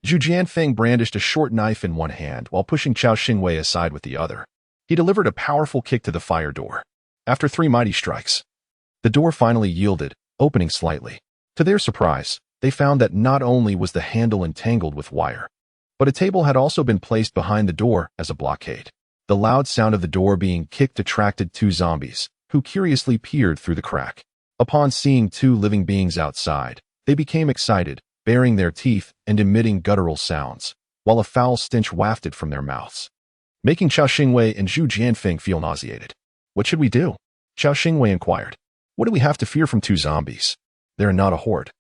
Zhu Jianfeng brandished a short knife in one hand while pushing Xiao Xingwei aside with the other. He delivered a powerful kick to the fire door. After 3 mighty strikes, the door finally yielded, opening slightly. To their surprise, they found that not only was the handle entangled with wire, but a table had also been placed behind the door as a blockade. The loud sound of the door being kicked attracted 2 zombies, who curiously peered through the crack. Upon seeing 2 living beings outside, they became excited, baring their teeth and emitting guttural sounds, while a foul stench wafted from their mouths, making Xiao Xingwei and Zhu Jianfeng feel nauseated. "What should we do?" Xiao Xingwei inquired. "What do we have to fear from 2 zombies? They're not a horde."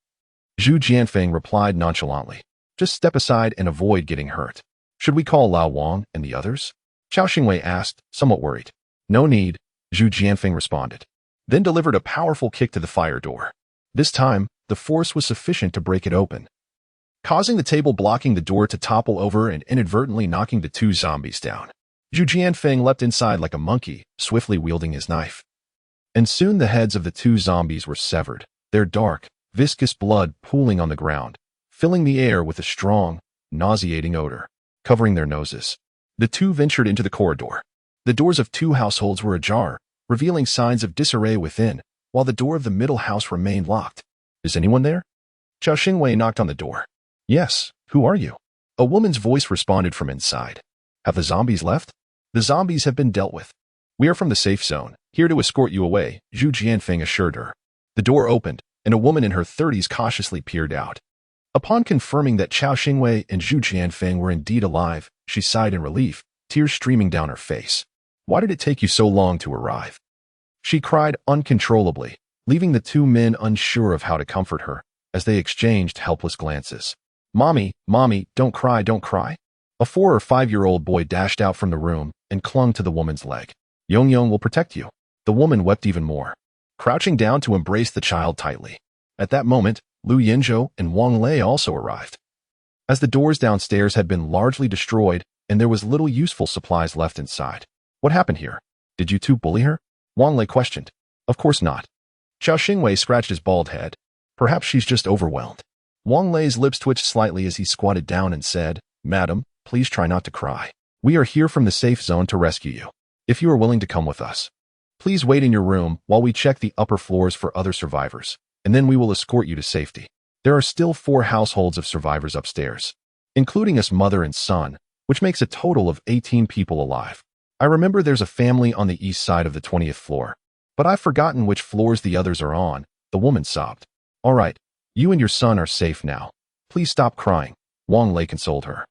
Zhu Jianfeng replied nonchalantly. "Just step aside and avoid getting hurt." "Should we call Lao Wang and the others?" Xiao Xingwei asked, somewhat worried. "No need," Zhu Jianfeng responded, then delivered a powerful kick to the fire door. This time, the force was sufficient to break it open, causing the table blocking the door to topple over and inadvertently knocking the 2 zombies down. Zhu Jianfeng leapt inside like a monkey, swiftly wielding his knife. And soon the heads of the 2 zombies were severed, their dark, viscous blood pooling on the ground, filling the air with a strong, nauseating odor, covering their noses. The 2 ventured into the corridor. The doors of 2 households were ajar, revealing signs of disarray within, while the door of the middle house remained locked. "Is anyone there?" Xiao Xingwei knocked on the door. "Yes, who are you?" A woman's voice responded from inside. "Have the zombies left?" "The zombies have been dealt with. We are from the safe zone, here to escort you away," Zhu Jianfeng assured her. The door opened, and a woman in her 30s cautiously peered out. Upon confirming that Xiao Xingwei and Zhu Jianfeng were indeed alive, she sighed in relief, tears streaming down her face. "Why did it take you so long to arrive?" She cried uncontrollably, leaving the 2 men unsure of how to comfort her, as they exchanged helpless glances. Mommy, don't cry, don't cry." A 4 or 5-year-old boy dashed out from the room and clung to the woman's leg. "Yong will protect you." The woman wept even more, crouching down to embrace the child tightly. At that moment, Lu Yinzhou and Wang Lei also arrived. As the doors downstairs had been largely destroyed and there was little useful supplies left inside. "What happened here? Did you 2 bully her?" Wang Lei questioned. "Of course not." Xiao Xingwei scratched his bald head. "Perhaps she's just overwhelmed." Wang Lei's lips twitched slightly as he squatted down and said, "Madam, please try not to cry. We are here from the safe zone to rescue you. If you are willing to come with us, please wait in your room while we check the upper floors for other survivors, and then we will escort you to safety. There are still 4 households of survivors upstairs, including us mother and son, which makes a total of 18 people alive. I remember there's a family on the east side of the 20th floor, but I've forgotten which floors the others are on," the woman sobbed. "All right, you and your son are safe now. Please stop crying," Wang Lei consoled her.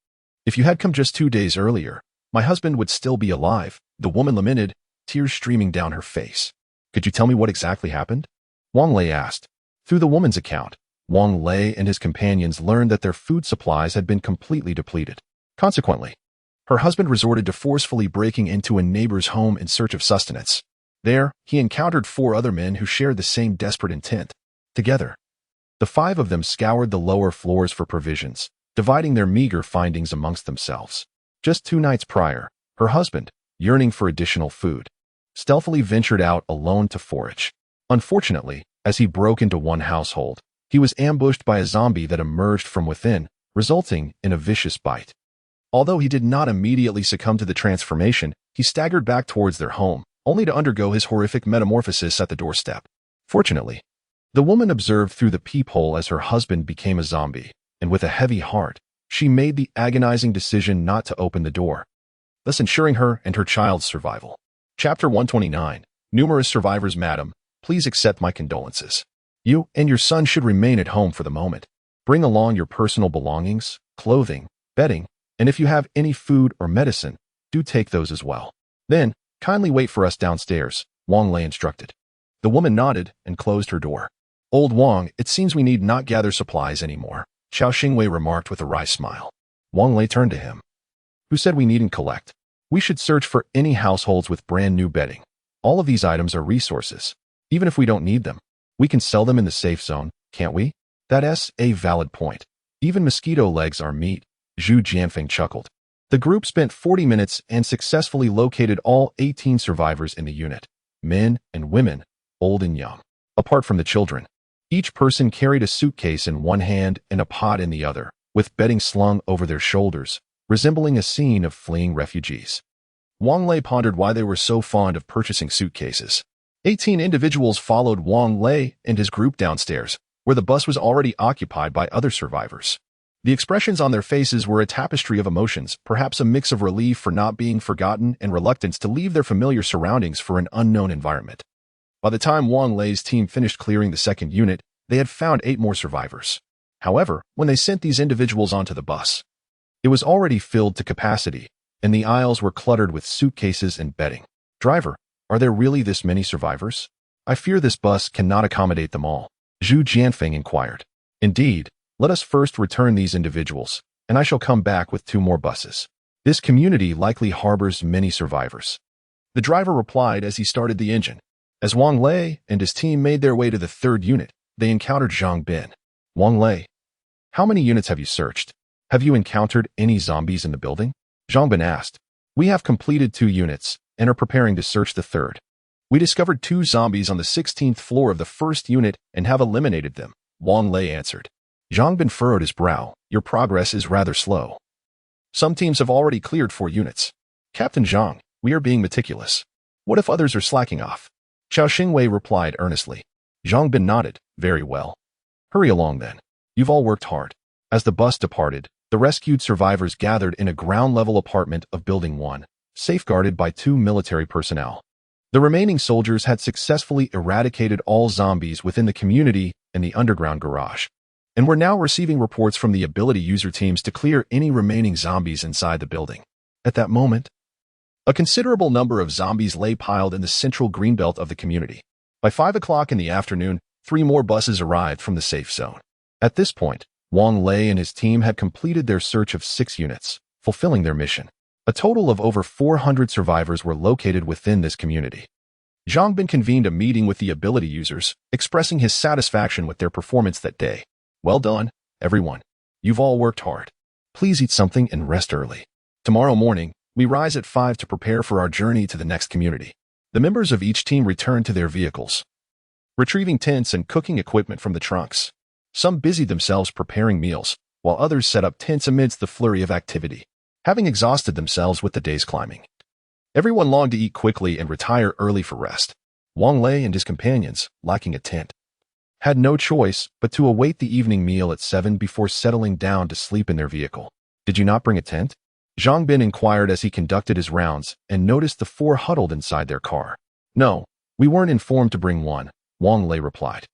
"If you had come just 2 days earlier, my husband would still be alive," the woman lamented, tears streaming down her face. "Could you tell me what exactly happened?" Wang Lei asked. Through the woman's account, Wang Lei and his companions learned that their food supplies had been completely depleted. Consequently, her husband resorted to forcefully breaking into a neighbor's home in search of sustenance. There, he encountered 4 other men who shared the same desperate intent. Together, the 5 of them scoured the lower floors for provisions, dividing their meager findings amongst themselves. Just 2 nights prior, her husband, yearning for additional food, stealthily ventured out alone to forage. Unfortunately, as he broke into one household, he was ambushed by a zombie that emerged from within, resulting in a vicious bite. Although he did not immediately succumb to the transformation, he staggered back towards their home, only to undergo his horrific metamorphosis at the doorstep. Fortunately, the woman observed through the peephole as her husband became a zombie, and with a heavy heart, she made the agonizing decision not to open the door, thus ensuring her and her child's survival. Chapter 129. Numerous survivors. Madam, please accept my condolences. You and your son should remain at home for the moment. Bring along your personal belongings, clothing, bedding, and if you have any food or medicine, do take those as well. Then, kindly wait for us downstairs. Wang Lei instructed. The woman nodded and closed her door. Old Wang, it seems we need not gather supplies anymore, Xiao Xingwei remarked with a wry smile. Wang Lei turned to him. Who said we needn't collect? We should search for any households with brand new bedding. All of these items are resources. Even if we don't need them, we can sell them in the safe zone, can't we? That's a valid point. Even mosquito legs are meat, Zhu Jianfeng chuckled. The group spent 40 minutes and successfully located all 18 survivors in the unit, men and women, old and young. Apart from the children, each person carried a suitcase in one hand and a pot in the other, with bedding slung over their shoulders, resembling a scene of fleeing refugees. Wang Lei pondered why they were so fond of purchasing suitcases. 18 individuals followed Wang Lei and his group downstairs, where the bus was already occupied by other survivors. The expressions on their faces were a tapestry of emotions, perhaps a mix of relief for not being forgotten and reluctance to leave their familiar surroundings for an unknown environment. By the time Wang Lei's team finished clearing the second unit, they had found 8 more survivors. However, when they sent these individuals onto the bus, it was already filled to capacity, and the aisles were cluttered with suitcases and bedding. Driver, are there really this many survivors? I fear this bus cannot accommodate them all, Zhu Jianfeng inquired. Indeed, let us first return these individuals, and I shall come back with 2 more buses. This community likely harbors many survivors. The driver replied as he started the engine. As Wang Lei and his team made their way to the 3rd unit, they encountered Zhang Bin. Wang Lei, how many units have you searched? Have you encountered any zombies in the building? Zhang Bin asked. We have completed 2 units and are preparing to search the 3rd. We discovered 2 zombies on the 16th floor of the 1st unit and have eliminated them, Wang Lei answered. Zhang Bin furrowed his brow. Your progress is rather slow. Some teams have already cleared 4 units. Captain Zhang, we are being meticulous. What if others are slacking off? Xiao Xingwei replied earnestly. Zhang Bin nodded. Very well. Hurry along then. You've all worked hard. As the bus departed, the rescued survivors gathered in a ground-level apartment of Building 1, safeguarded by 2 military personnel. The remaining soldiers had successfully eradicated all zombies within the community and the underground garage, and were now receiving reports from the ability user teams to clear any remaining zombies inside the building. At that moment, a considerable number of zombies lay piled in the central greenbelt of the community. By 5 o'clock in the afternoon, 3 more buses arrived from the safe zone. At this point, Wang Lei and his team had completed their search of 6 units, fulfilling their mission. A total of over 400 survivors were located within this community. Zhang Bin convened a meeting with the ability users, expressing his satisfaction with their performance that day. Well done, everyone. You've all worked hard. Please eat something and rest early. Tomorrow morning, we rise at 5 to prepare for our journey to the next community. The members of each team returned to their vehicles, retrieving tents and cooking equipment from the trunks. Some busied themselves preparing meals, while others set up tents amidst the flurry of activity, having exhausted themselves with the day's climbing. Everyone longed to eat quickly and retire early for rest. Wang Lei and his companions, lacking a tent, had no choice but to await the evening meal at 7 before settling down to sleep in their vehicle. Did you not bring a tent? Zhang Bin inquired as he conducted his rounds and noticed the 4 huddled inside their car. No, we weren't informed to bring one, Wang Lei replied.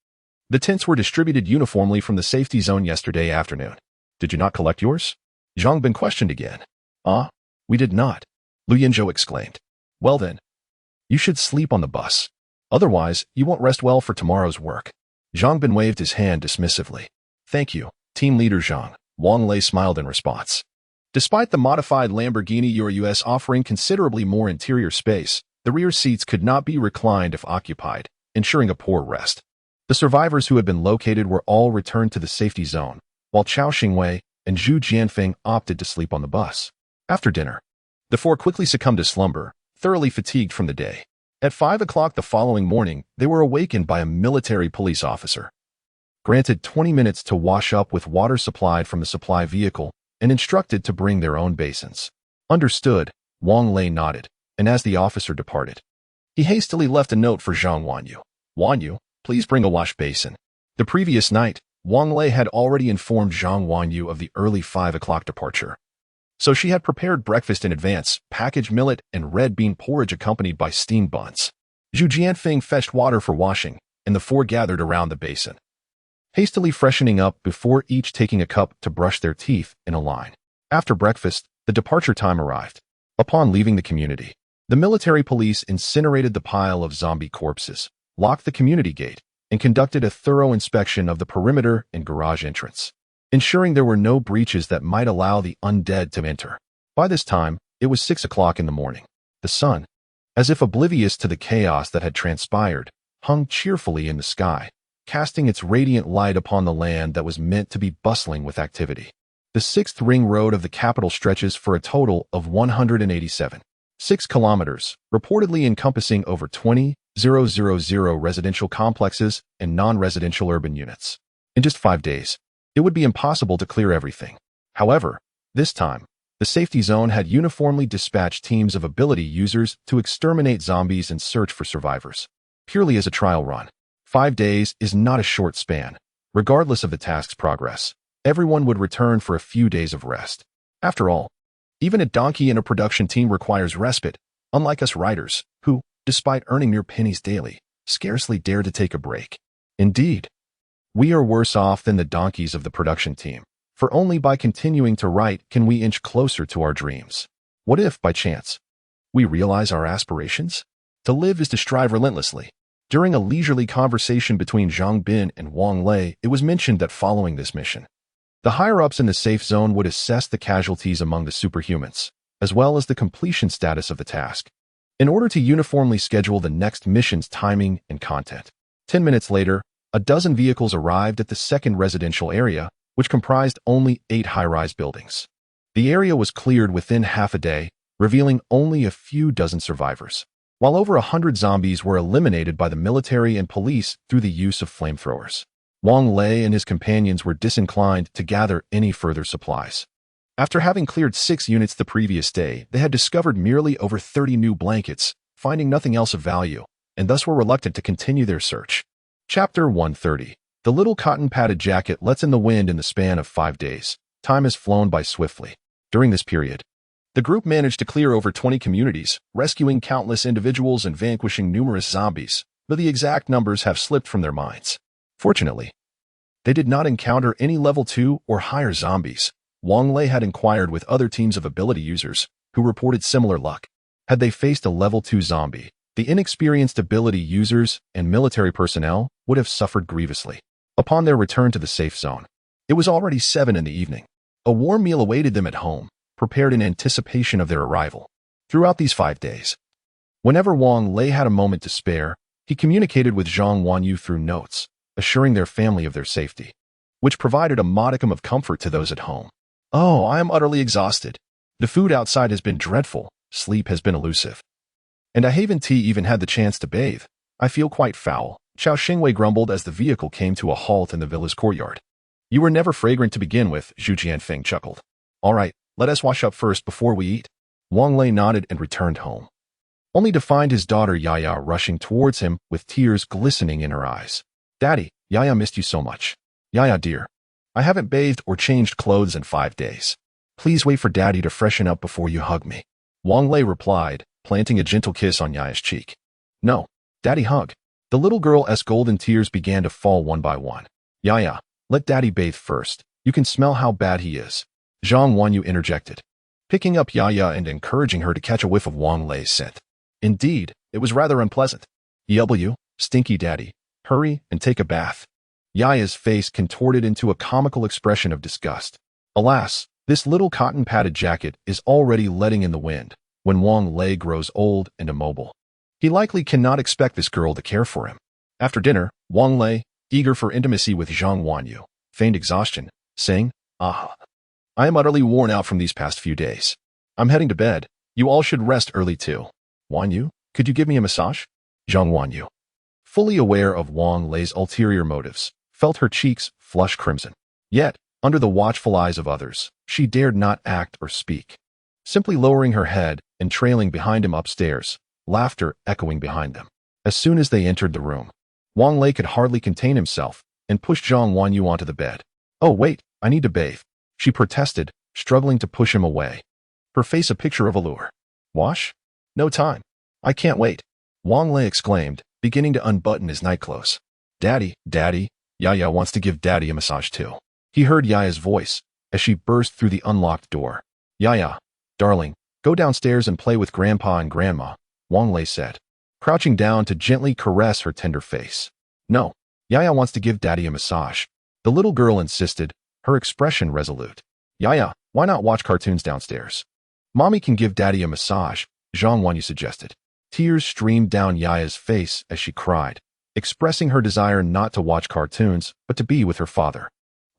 The tents were distributed uniformly from the safety zone yesterday afternoon. Did you not collect yours? Zhang Bin questioned again. We did not, Lu Yinzhou exclaimed. Well then, you should sleep on the bus. Otherwise, you won't rest well for tomorrow's work. Zhang Bin waved his hand dismissively. Thank you, team leader Zhang, Wang Lei smiled in response. Despite the modified Lamborghini Urus offering considerably more interior space, the rear seats could not be reclined if occupied, ensuring a poor rest. The survivors who had been located were all returned to the safety zone, while Xiao Xingwei and Zhu Jianfeng opted to sleep on the bus. After dinner, the 4 quickly succumbed to slumber, thoroughly fatigued from the day. At 5 o'clock the following morning, they were awakened by a military police officer, granted 20 minutes to wash up with water supplied from the supply vehicle, and instructed to bring their own basins. Understood, Wang Lei nodded, and as the officer departed, he hastily left a note for Zhang Wanyu. Wanyu, please bring a wash basin. The previous night, Wang Lei had already informed Zhang Wanyu of the early 5 o'clock departure, so she had prepared breakfast in advance, packaged millet and red bean porridge accompanied by steamed buns. Zhu Jianfeng fetched water for washing, and the 4 gathered around the basin, hastily freshening up before each taking a cup to brush their teeth in a line. After breakfast, the departure time arrived. Upon leaving the community, The military police incinerated the pile of zombie corpses, locked the community gate, and conducted a thorough inspection of the perimeter and garage entrance, ensuring there were no breaches that might allow the undead to enter. By this time, it was 6 o'clock in the morning. The sun, as if oblivious to the chaos that had transpired, hung cheerfully in the sky, casting its radiant light upon the land that was meant to be bustling with activity. The sixth ring road of the capital stretches for a total of 187.6 kilometers, reportedly encompassing over 20,000 residential complexes and non-residential urban units. In just 5 days, it would be impossible to clear everything. However, this time, the safety zone had uniformly dispatched teams of ability users to exterminate zombies and search for survivors. Purely as a trial run, 5 days is not a short span. Regardless of the task's progress, everyone would return for a few days of rest. After all, even a donkey in a production team requires respite, unlike us writers, who, despite earning mere pennies daily, scarcely dare to take a break. Indeed, we are worse off than the donkeys of the production team, for only by continuing to write can we inch closer to our dreams. What if, by chance, we realize our aspirations? To live is to strive relentlessly. During a leisurely conversation between Zhang Bin and Wang Lei, it was mentioned that following this mission, the higher-ups in the safe zone would assess the casualties among the superhumans, as well as the completion status of the task, in order to uniformly schedule the next mission's timing and content. 10 minutes later, a dozen vehicles arrived at the second residential area, which comprised only 8 high-rise buildings. The area was cleared within half a day, revealing only a few dozen survivors, while over 100 zombies were eliminated by the military and police through the use of flamethrowers. Wang Lei and his companions were disinclined to gather any further supplies. After having cleared 6 units the previous day, they had discovered merely over 30 new blankets, finding nothing else of value, and thus were reluctant to continue their search. Chapter 130. The little cotton-padded jacket lets in the wind in the span of 5 days. Time has flown by swiftly. During this period, the group managed to clear over 20 communities, rescuing countless individuals and vanquishing numerous zombies, but the exact numbers have slipped from their minds. Fortunately, they did not encounter any level 2 or higher zombies. Wang Lei had inquired with other teams of ability users, who reported similar luck. Had they faced a level 2 zombie, the inexperienced ability users and military personnel would have suffered grievously. Upon their return to the safe zone, it was already 7 in the evening. A warm meal awaited them at home, prepared in anticipation of their arrival. Throughout these 5 days, whenever Wang Lei had a moment to spare, he communicated with Zhang Wanyu through notes, assuring their family of their safety, which provided a modicum of comfort to those at home. "Oh, I am utterly exhausted. The food outside has been dreadful, sleep has been elusive, and I haven't even had the chance to bathe. I feel quite foul," Chao Xingwei grumbled as the vehicle came to a halt in the villa's courtyard. "You were never fragrant to begin with," Zhu Jianfeng chuckled. "All right, let us wash up first before we eat." Wang Lei nodded and returned home, only to find his daughter Yaya rushing towards him with tears glistening in her eyes. "Daddy, Yaya missed you so much." "Yaya, dear, I haven't bathed or changed clothes in 5 days. Please wait for Daddy to freshen up before you hug me," Wang Lei replied, planting a gentle kiss on Yaya's cheek. "No, Daddy, hug." The little girl's golden tears began to fall one by one. "Yaya, let Daddy bathe first. You can smell how bad he is," Zhang Wanyu interjected, picking up Yaya and encouraging her to catch a whiff of Wang Lei's scent. Indeed, it was rather unpleasant. "Yw, stinky Daddy, hurry and take a bath." Yaya's face contorted into a comical expression of disgust. Alas, this little cotton-padded jacket is already letting in the wind when Wang Lei grows old and immobile. He likely cannot expect this girl to care for him. After dinner, Wang Lei, eager for intimacy with Zhang Wanyu, feigned exhaustion, saying, "Ah, I am utterly worn out from these past few days. I'm heading to bed. You all should rest early too. Wanyu, could you give me a massage?" Zhang Wanyu, fully aware of Wang Lei's ulterior motives, felt her cheeks flush crimson. Yet, under the watchful eyes of others, she dared not act or speak. Simply lowering her head and trailing behind him upstairs, laughter echoing behind them. As soon as they entered the room, Wang Lei could hardly contain himself and pushed Zhang Wanyu onto the bed. "Oh wait, I need to bathe," she protested, struggling to push him away, her face a picture of allure. "Wash? No time. I can't wait," Wang Lei exclaimed, beginning to unbutton his nightclothes. Daddy, Yaya wants to give Daddy a massage too." He heard Yaya's voice as she burst through the unlocked door. "Yaya, darling, Go downstairs and play with Grandpa and Grandma, Wang Lei said, crouching down to gently caress her tender face. No, Yaya wants to give Daddy a massage. The little girl insisted, her expression resolute. Yaya, why not watch cartoons downstairs? Mommy can give Daddy a massage, Zhang Wanyu suggested. Tears streamed down Yaya's face as she cried, expressing her desire not to watch cartoons, but to be with her father.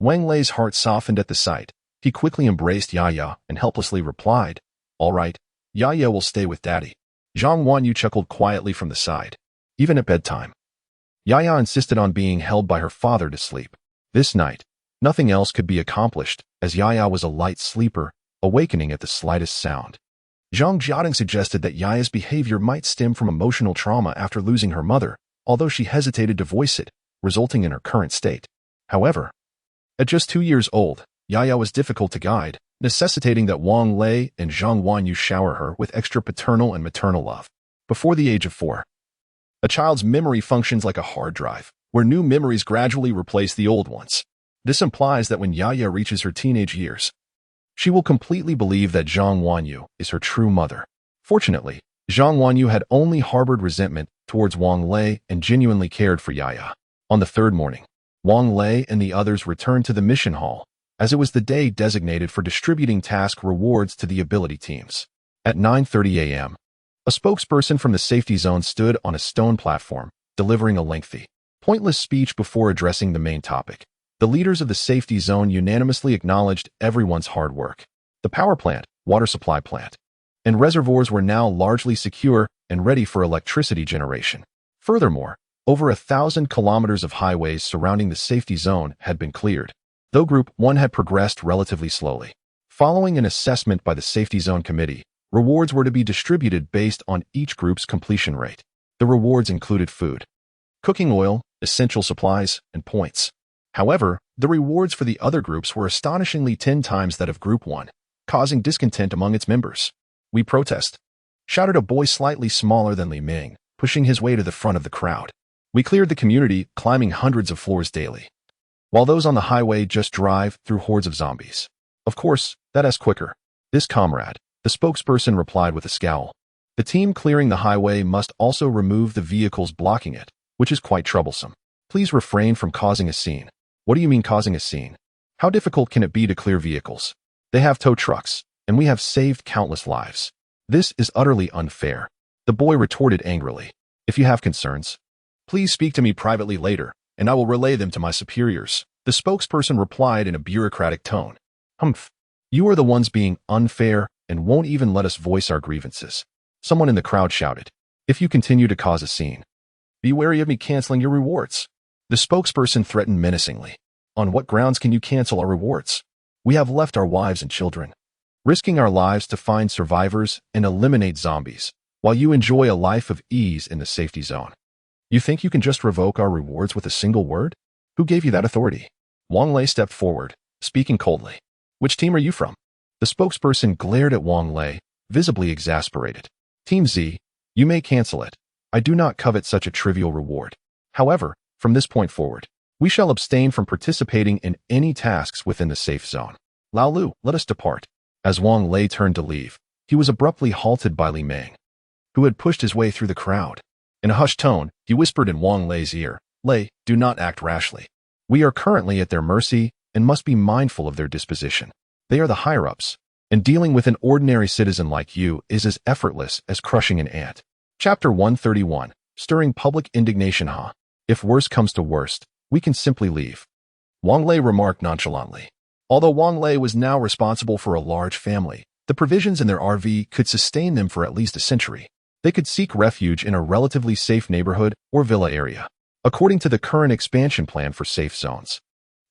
Wang Lei's heart softened at the sight. He quickly embraced Yaya and helplessly replied, All right, Yaya will stay with Daddy. Zhang Wanyu chuckled quietly from the side. Even at bedtime, Yaya insisted on being held by her father to sleep. This night, nothing else could be accomplished, as Yaya was a light sleeper, awakening at the slightest sound. Zhang Jiading suggested that Yaya's behavior might stem from emotional trauma after losing her mother, although she hesitated to voice it, resulting in her current state. However, at just 2 years old, Yaya was difficult to guide, necessitating that Wang Lei and Zhang Wanyu shower her with extra paternal and maternal love. Before the age of 4, a child's memory functions like a hard drive, where new memories gradually replace the old ones. This implies that when Yaya reaches her teenage years, she will completely believe that Zhang Wanyu is her true mother. Fortunately, Zhang Wanyu had only harbored resentment towards Wang Lei and genuinely cared for Yaya. On the third morning, Wang Lei and the others returned to the mission hall, as it was the day designated for distributing task rewards to the ability teams. At 9:30 a.m., a spokesperson from the safety zone stood on a stone platform, delivering a lengthy, pointless speech before addressing the main topic. The leaders of the safety zone unanimously acknowledged everyone's hard work. The power plant, water supply plant, and reservoirs were now largely secure and ready for electricity generation. Furthermore, over 1,000 kilometers of highways surrounding the safety zone had been cleared, though Group 1 had progressed relatively slowly. Following an assessment by the Safety Zone Committee, rewards were to be distributed based on each group's completion rate. The rewards included food, cooking oil, essential supplies, and points. However, the rewards for the other groups were astonishingly 10 times that of Group 1, causing discontent among its members. "We protest," shouted a boy slightly smaller than Li Ming, pushing his way to the front of the crowd. "We cleared the community, climbing hundreds of floors daily, while those on the highway just drive through hordes of zombies. Of course, that's quicker." "This comrade," the spokesperson replied with a scowl. "The team clearing the highway must also remove the vehicles blocking it, which is quite troublesome. Please refrain from causing a scene." "What do you mean causing a scene? How difficult can it be to clear vehicles? They have tow trucks, and we have saved countless lives. This is utterly unfair," the boy retorted angrily. "If you have concerns, please speak to me privately later, and I will relay them to my superiors," the spokesperson replied in a bureaucratic tone. "Humph. You are the ones being unfair and won't even let us voice our grievances," someone in the crowd shouted. "If you continue to cause a scene, be wary of me canceling your rewards," the spokesperson threatened menacingly. "On what grounds can you cancel our rewards? We have left our wives and children, risking our lives to find survivors and eliminate zombies, while you enjoy a life of ease in the safety zone. You think you can just revoke our rewards with a single word? Who gave you that authority?" Wang Lei stepped forward, speaking coldly. "Which team are you from?" The spokesperson glared at Wang Lei, visibly exasperated. "Team Z, you may cancel it. I do not covet such a trivial reward. However, from this point forward, we shall abstain from participating in any tasks within the safe zone. Lao Lu, let us depart." As Wang Lei turned to leave, he was abruptly halted by Li Ming, who had pushed his way through the crowd. In a hushed tone, he whispered in Wang Lei's ear, "Lei, do not act rashly. We are currently at their mercy and must be mindful of their disposition. They are the higher-ups, and dealing with an ordinary citizen like you is as effortless as crushing an ant." Chapter 131, Stirring Public Indignation. "If worst comes to worst, we can simply leave," Wang Lei remarked nonchalantly. Although Wang Lei was now responsible for a large family, the provisions in their RV could sustain them for at least a century. They could seek refuge in a relatively safe neighborhood or villa area, according to the current expansion plan for safe zones.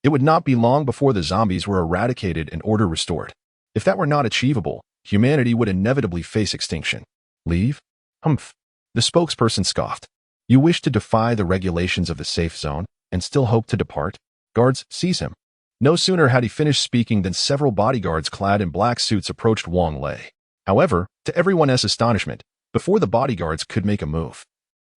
It would not be long before the zombies were eradicated and order restored. If that were not achievable, humanity would inevitably face extinction. "Leave? Humph," the spokesperson scoffed. "You wish to defy the regulations of the safe zone and still hope to depart? Guards, seize him." No sooner had he finished speaking than several bodyguards clad in black suits approached Wang Lei. However, to everyone else's astonishment, before the bodyguards could make a move,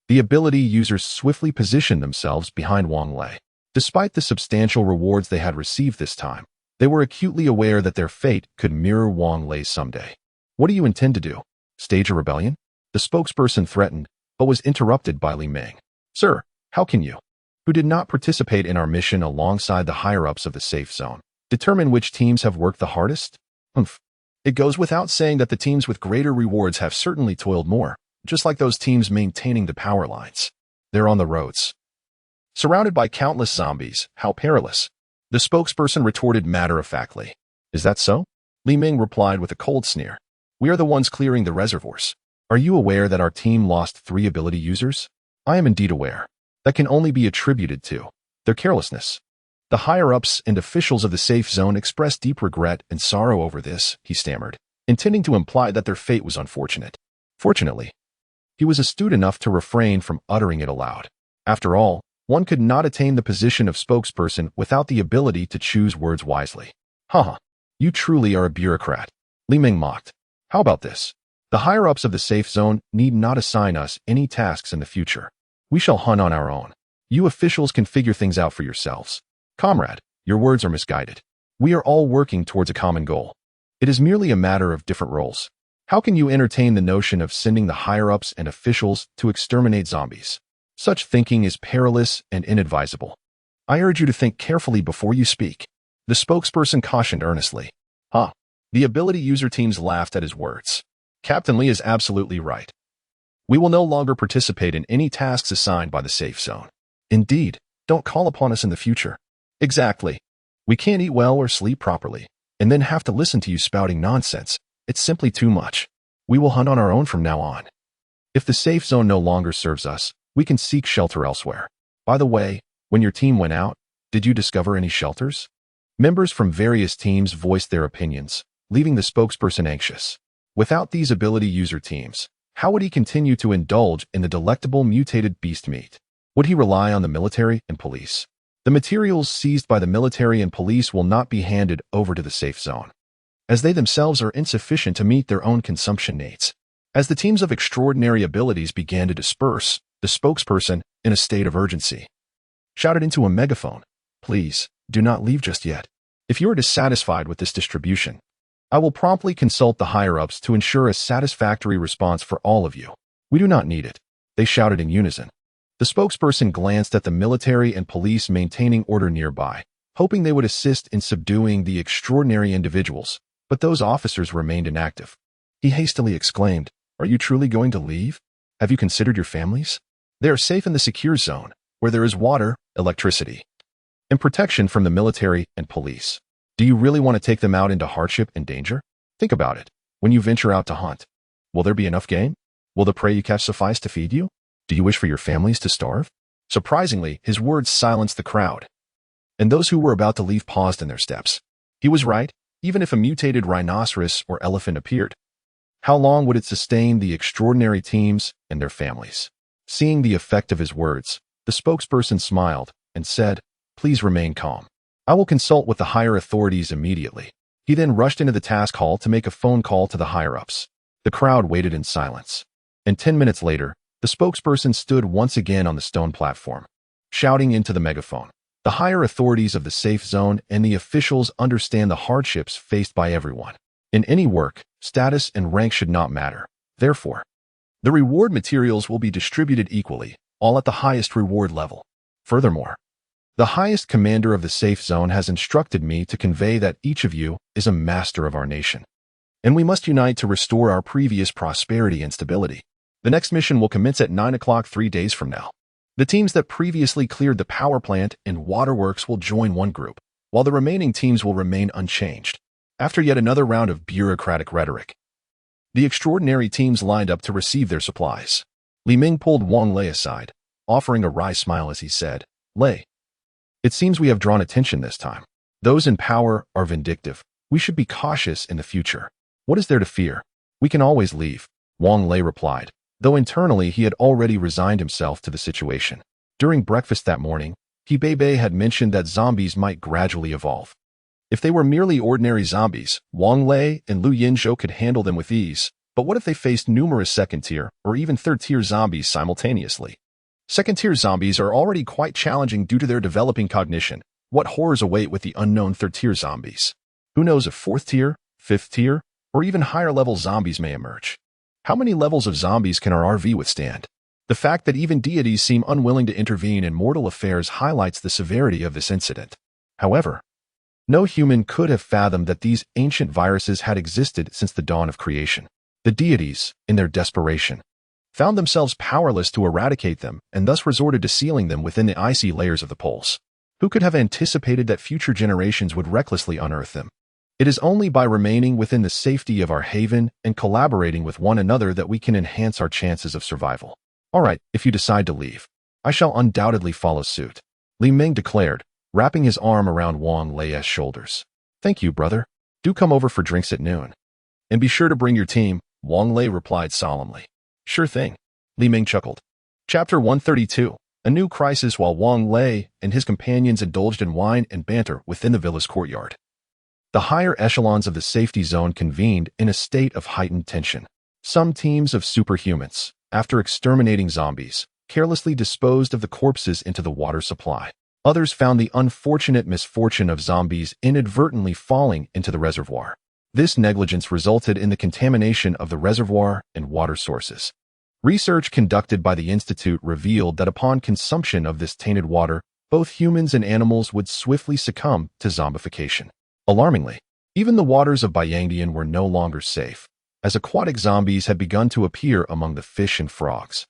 the ability users swiftly positioned themselves behind Wang Lei. Despite the substantial rewards they had received this time, they were acutely aware that their fate could mirror Wang Lei's someday. What do you intend to do? Stage a rebellion? The spokesperson threatened, but was interrupted by Li Ming. Sir, how can you, who did not participate in our mission alongside the higher-ups of the safe zone, determine which teams have worked the hardest? Humph. It goes without saying that the teams with greater rewards have certainly toiled more, just like those teams maintaining the power lines. They're on the roads, surrounded by countless zombies. How perilous. The spokesperson retorted matter-of-factly. Is that so? Li Ming replied with a cold sneer. We are the ones clearing the reservoirs. Are you aware that our team lost 3 ability users? I am indeed aware. That can only be attributed to their carelessness. The higher-ups and officials of the safe zone expressed deep regret and sorrow over this, he stammered, intending to imply that their fate was unfortunate. Fortunately, he was astute enough to refrain from uttering it aloud. After all, one could not attain the position of spokesperson without the ability to choose words wisely. Haha, you truly are a bureaucrat. Li Ming mocked. How about this? The higher-ups of the safe zone need not assign us any tasks in the future. We shall hunt on our own. You officials can figure things out for yourselves. Comrade, your words are misguided. We are all working towards a common goal. It is merely a matter of different roles. How can you entertain the notion of sending the higher-ups and officials to exterminate zombies? Such thinking is perilous and inadvisable. I urge you to think carefully before you speak. The spokesperson cautioned earnestly. The ability user teams laughed at his words. Captain Li is absolutely right. We will no longer participate in any tasks assigned by the safe zone. Indeed, don't call upon us in the future. Exactly. We can't eat well or sleep properly, and then have to listen to you spouting nonsense. It's simply too much. We will hunt on our own from now on. If the safe zone no longer serves us, we can seek shelter elsewhere. By the way, when your team went out, did you discover any shelters? Members from various teams voiced their opinions, leaving the spokesperson anxious. Without these ability user teams, how would he continue to indulge in the delectable mutated beast meat? Would he rely on the military and police? The materials seized by the military and police will not be handed over to the safe zone, as they themselves are insufficient to meet their own consumption needs. As the teams of extraordinary abilities began to disperse, the spokesperson, in a state of urgency, shouted into a megaphone, "Please, do not leave just yet. If you are dissatisfied with this distribution, I will promptly consult the higher-ups to ensure a satisfactory response for all of you. We do not need it," they shouted in unison. The spokesperson glanced at the military and police maintaining order nearby, hoping they would assist in subduing the extraordinary individuals, but those officers remained inactive. He hastily exclaimed, "Are you truly going to leave? Have you considered your families? They are safe in the secure zone, where there is water, electricity, and protection from the military and police. Do you really want to take them out into hardship and danger? Think about it. When you venture out to hunt, will there be enough game? Will the prey you catch suffice to feed you? Do you wish for your families to starve?" Surprisingly, his words silenced the crowd, and those who were about to leave paused in their steps. He was right. Even if a mutated rhinoceros or elephant appeared, how long would it sustain the extraordinary teams and their families? Seeing the effect of his words, the spokesperson smiled and said, "Please remain calm. I will consult with the higher authorities immediately." He then rushed into the task hall to make a phone call to the higher-ups. The crowd waited in silence, and 10 minutes later, the spokesperson stood once again on the stone platform, shouting into the megaphone. The higher authorities of the safe zone and the officials understand the hardships faced by everyone. In any work, status and rank should not matter. Therefore, the reward materials will be distributed equally, all at the highest reward level. Furthermore, the highest commander of the safe zone has instructed me to convey that each of you is a master of our nation, and we must unite to restore our previous prosperity and stability. The next mission will commence at 9 o'clock 3 days from now. The teams that previously cleared the power plant and waterworks will join one group, while the remaining teams will remain unchanged. After yet another round of bureaucratic rhetoric, the extraordinary teams lined up to receive their supplies. Li Ming pulled Wang Lei aside, offering a wry smile as he said, "Lei, it seems we have drawn attention this time. Those in power are vindictive. We should be cautious in the future. What is there to fear? We can always leave," Wang Lei replied, though internally he had already resigned himself to the situation. During breakfast that morning, He Bei had mentioned that zombies might gradually evolve. If they were merely ordinary zombies, Wang Lei and Lu Yinzhou could handle them with ease, but what if they faced numerous second-tier or even third-tier zombies simultaneously? Second-tier zombies are already quite challenging due to their developing cognition. What horrors await with the unknown third-tier zombies? Who knows if fourth-tier, fifth-tier, or even higher-level zombies may emerge. How many levels of zombies can our RV withstand? The fact that even deities seem unwilling to intervene in mortal affairs highlights the severity of this incident. However, no human could have fathomed that these ancient viruses had existed since the dawn of creation. The deities, in their desperation, found themselves powerless to eradicate them and thus resorted to sealing them within the icy layers of the poles. Who could have anticipated that future generations would recklessly unearth them? It is only by remaining within the safety of our haven and collaborating with one another that we can enhance our chances of survival. All right, if you decide to leave, I shall undoubtedly follow suit, Li Ming declared, wrapping his arm around Wang Lei's shoulders. Thank you, brother. Do come over for drinks at noon. And be sure to bring your team, Wang Lei replied solemnly. Sure thing, Li Ming chuckled. Chapter 132, a new crisis. While Wang Lei and his companions indulged in wine and banter within the villa's courtyard, the higher echelons of the safety zone convened in a state of heightened tension. Some teams of superhumans, after exterminating zombies, carelessly disposed of the corpses into the water supply. Others found the unfortunate misfortune of zombies inadvertently falling into the reservoir. This negligence resulted in the contamination of the reservoir and water sources. Research conducted by the Institute revealed that upon consumption of this tainted water, both humans and animals would swiftly succumb to zombification. Alarmingly, even the waters of Bayangdian were no longer safe, as aquatic zombies had begun to appear among the fish and frogs.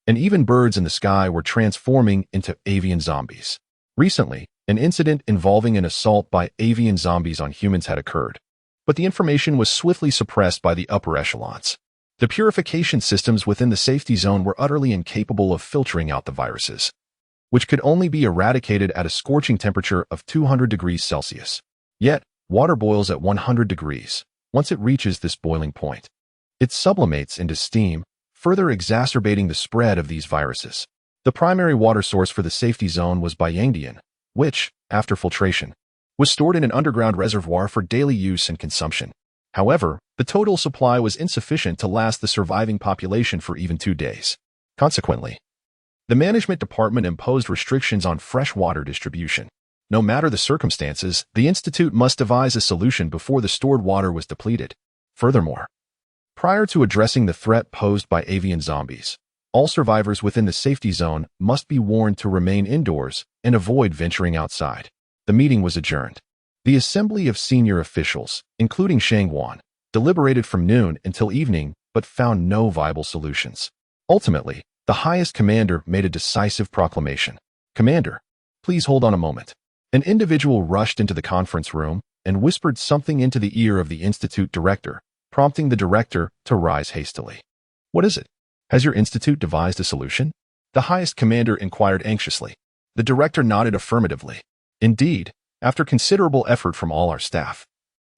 And even birds in the sky were transforming into avian zombies. Recently, an incident involving an assault by avian zombies on humans had occurred, but the information was swiftly suppressed by the upper echelons. The purification systems within the safety zone were utterly incapable of filtering out the viruses, which could only be eradicated at a scorching temperature of 200 degrees Celsius. Yet, water boils at 100 degrees. Once it reaches this boiling point, it sublimates into steam, further exacerbating the spread of these viruses. The primary water source for the safety zone was Bayangdian, which, after filtration, was stored in an underground reservoir for daily use and consumption. However, the total supply was insufficient to last the surviving population for even 2 days. Consequently, the management department imposed restrictions on fresh water distribution. No matter the circumstances, the Institute must devise a solution before the stored water was depleted. Furthermore, prior to addressing the threat posed by avian zombies, all survivors within the safety zone must be warned to remain indoors and avoid venturing outside. The meeting was adjourned. The assembly of senior officials, including Shang Wan, deliberated from noon until evening but found no viable solutions. Ultimately, the highest commander made a decisive proclamation. Commander, please hold on a moment. An individual rushed into the conference room and whispered something into the ear of the Institute director, prompting the director to rise hastily. What is it? Has your institute devised a solution? The highest commander inquired anxiously. The director nodded affirmatively. Indeed, after considerable effort from all our staff,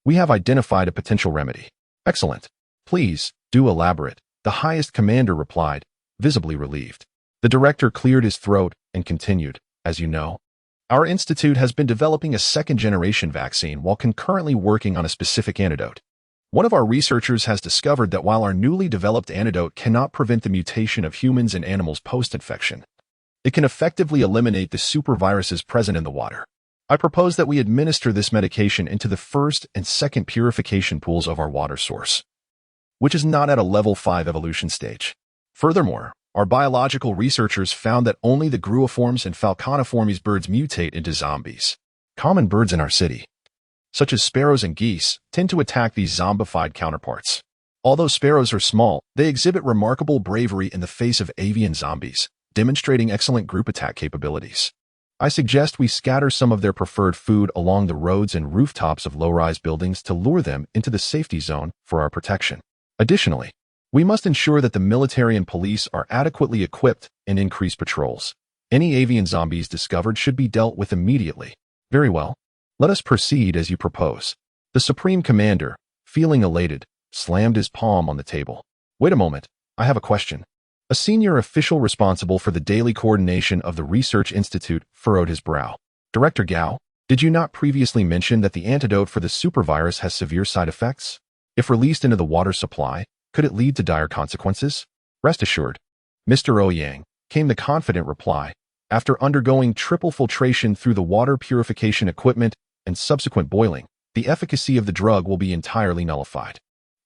we have identified a potential remedy. Excellent. Please, do elaborate, the highest commander replied, visibly relieved. The director cleared his throat and continued, as you know, our institute has been developing a second-generation vaccine while concurrently working on a specific antidote. One of our researchers has discovered that while our newly developed antidote cannot prevent the mutation of humans and animals post-infection, it can effectively eliminate the superviruses present in the water. I propose that we administer this medication into the first and second purification pools of our water source, which is not at a level 5 evolution stage. Furthermore, our biological researchers found that only the gruiformes and falconiformes birds mutate into zombies. Common birds in our city, such as sparrows and geese, tend to attack these zombified counterparts. Although sparrows are small, they exhibit remarkable bravery in the face of avian zombies, demonstrating excellent group attack capabilities. I suggest we scatter some of their preferred food along the roads and rooftops of low-rise buildings to lure them into the safety zone for our protection. Additionally, we must ensure that the military and police are adequately equipped and increase patrols. Any avian zombies discovered should be dealt with immediately. Very well. Let us proceed as you propose. The Supreme Commander, feeling elated, slammed his palm on the table. Wait a moment, I have a question. A senior official responsible for the daily coordination of the Research Institute furrowed his brow. Director Gao, did you not previously mention that the antidote for the supervirus has severe side effects? If released into the water supply, could it lead to dire consequences? Rest assured, Mr. Ouyang, came the confident reply. After undergoing triple filtration through the water purification equipment and subsequent boiling, the efficacy of the drug will be entirely nullified.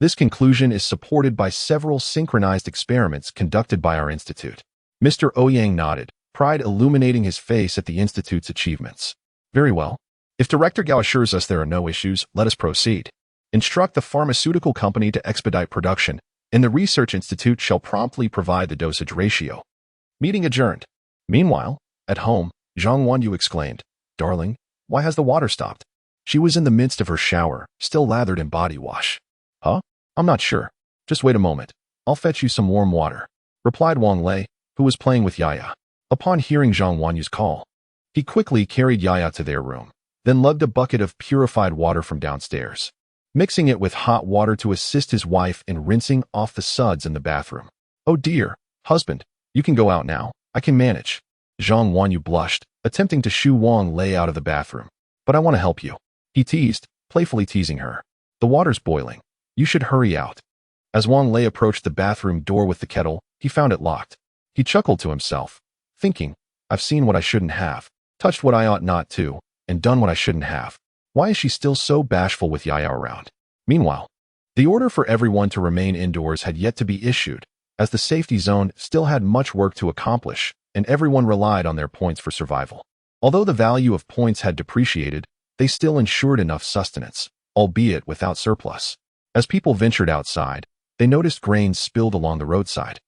This conclusion is supported by several synchronized experiments conducted by our institute. Mr. Ouyang nodded, pride illuminating his face at the institute's achievements. Very well. If Director Gao assures us there are no issues, let us proceed. Instruct the pharmaceutical company to expedite production, and the research institute shall promptly provide the dosage ratio. Meeting adjourned. Meanwhile, at home, Zhang Wanyu exclaimed, "Darling, why has the water stopped?" She was in the midst of her shower, still lathered in body wash. "Huh? I'm not sure. Just wait a moment. I'll fetch you some warm water," replied Wang Lei, who was playing with Yaya. Upon hearing Zhang Wanyu's call, he quickly carried Yaya to their room, then lugged a bucket of purified water from downstairs, mixing it with hot water to assist his wife in rinsing off the suds in the bathroom. "Oh dear, husband, you can go out now. I can manage." Zhang Wanyu blushed, attempting to shoo Wang Lei out of the bathroom. "But I want to help you," he teased, playfully teasing her. "The water's boiling. You should hurry out." As Wang Lei approached the bathroom door with the kettle, he found it locked. He chuckled to himself, thinking, "I've seen what I shouldn't have, touched what I ought not to, and done what I shouldn't have. Why is she still so bashful with Yaya around?" Meanwhile, the order for everyone to remain indoors had yet to be issued, as the safety zone still had much work to accomplish, and everyone relied on their points for survival. Although the value of points had depreciated, they still ensured enough sustenance, albeit without surplus. As people ventured outside, they noticed grains spilled along the roadside,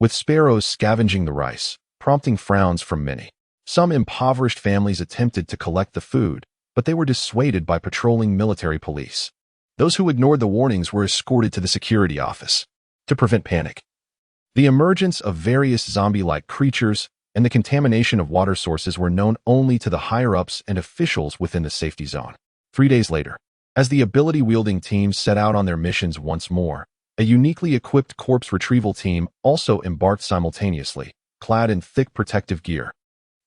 with sparrows scavenging the rice, prompting frowns from many. Some impoverished families attempted to collect the food, but they were dissuaded by patrolling military police. Those who ignored the warnings were escorted to the security office. To prevent panic, the emergence of various zombie-like creatures and the contamination of water sources were known only to the higher-ups and officials within the safety zone. 3 days later, as the ability-wielding teams set out on their missions once more, a uniquely equipped corpse retrieval team also embarked simultaneously, clad in thick protective gear.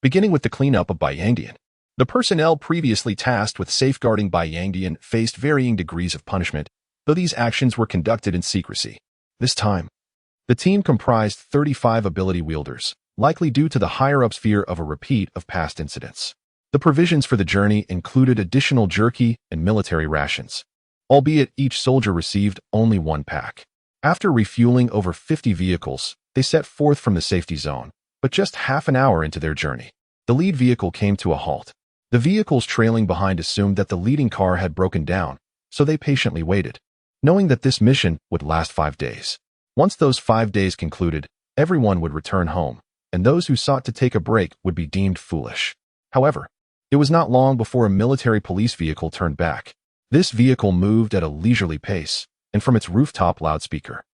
Beginning with the cleanup of Baiyangdian, the personnel previously tasked with safeguarding Baiyangdian faced varying degrees of punishment, though these actions were conducted in secrecy. This time, the team comprised 35 ability wielders, likely due to the higher-ups' fear of a repeat of past incidents. The provisions for the journey included additional jerky and military rations, albeit each soldier received only 1 pack. After refueling over 50 vehicles, they set forth from the safety zone, but just half an hour into their journey, the lead vehicle came to a halt. The vehicles trailing behind assumed that the leading car had broken down, so they patiently waited, knowing that this mission would last 5 days. Once those 5 days concluded, everyone would return home, and those who sought to take a break would be deemed foolish. However, it was not long before a military police vehicle turned back. This vehicle moved at a leisurely pace, and from its rooftop loudspeaker,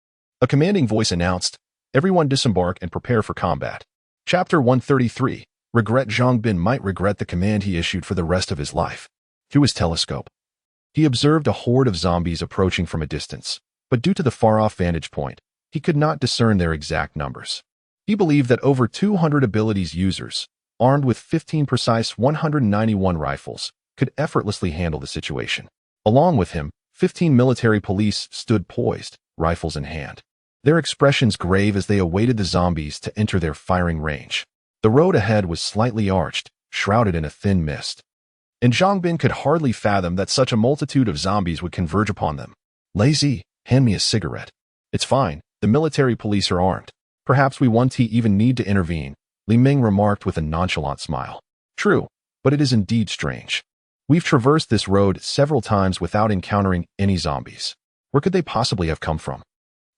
a commanding voice announced, "Everyone disembark and prepare for combat." Chapter 133. Regret. Zhang Bin might regret the command he issued for the rest of his life. Through his telescope, he observed a horde of zombies approaching from a distance, but due to the far-off vantage point, he could not discern their exact numbers. He believed that over 200 abilities users, armed with 15 precise 191 rifles, could effortlessly handle the situation. Along with him, 15 military police stood poised, rifles in hand, their expressions grave as they awaited the zombies to enter their firing range. The road ahead was slightly arched, shrouded in a thin mist, and Zhang Bin could hardly fathom that such a multitude of zombies would converge upon them. "Lazy, hand me a cigarette." "It's fine, the military police are armed. Perhaps we won't even need to intervene," Li Ming remarked with a nonchalant smile. "True, but it is indeed strange. We've traversed this road several times without encountering any zombies. Where could they possibly have come from?"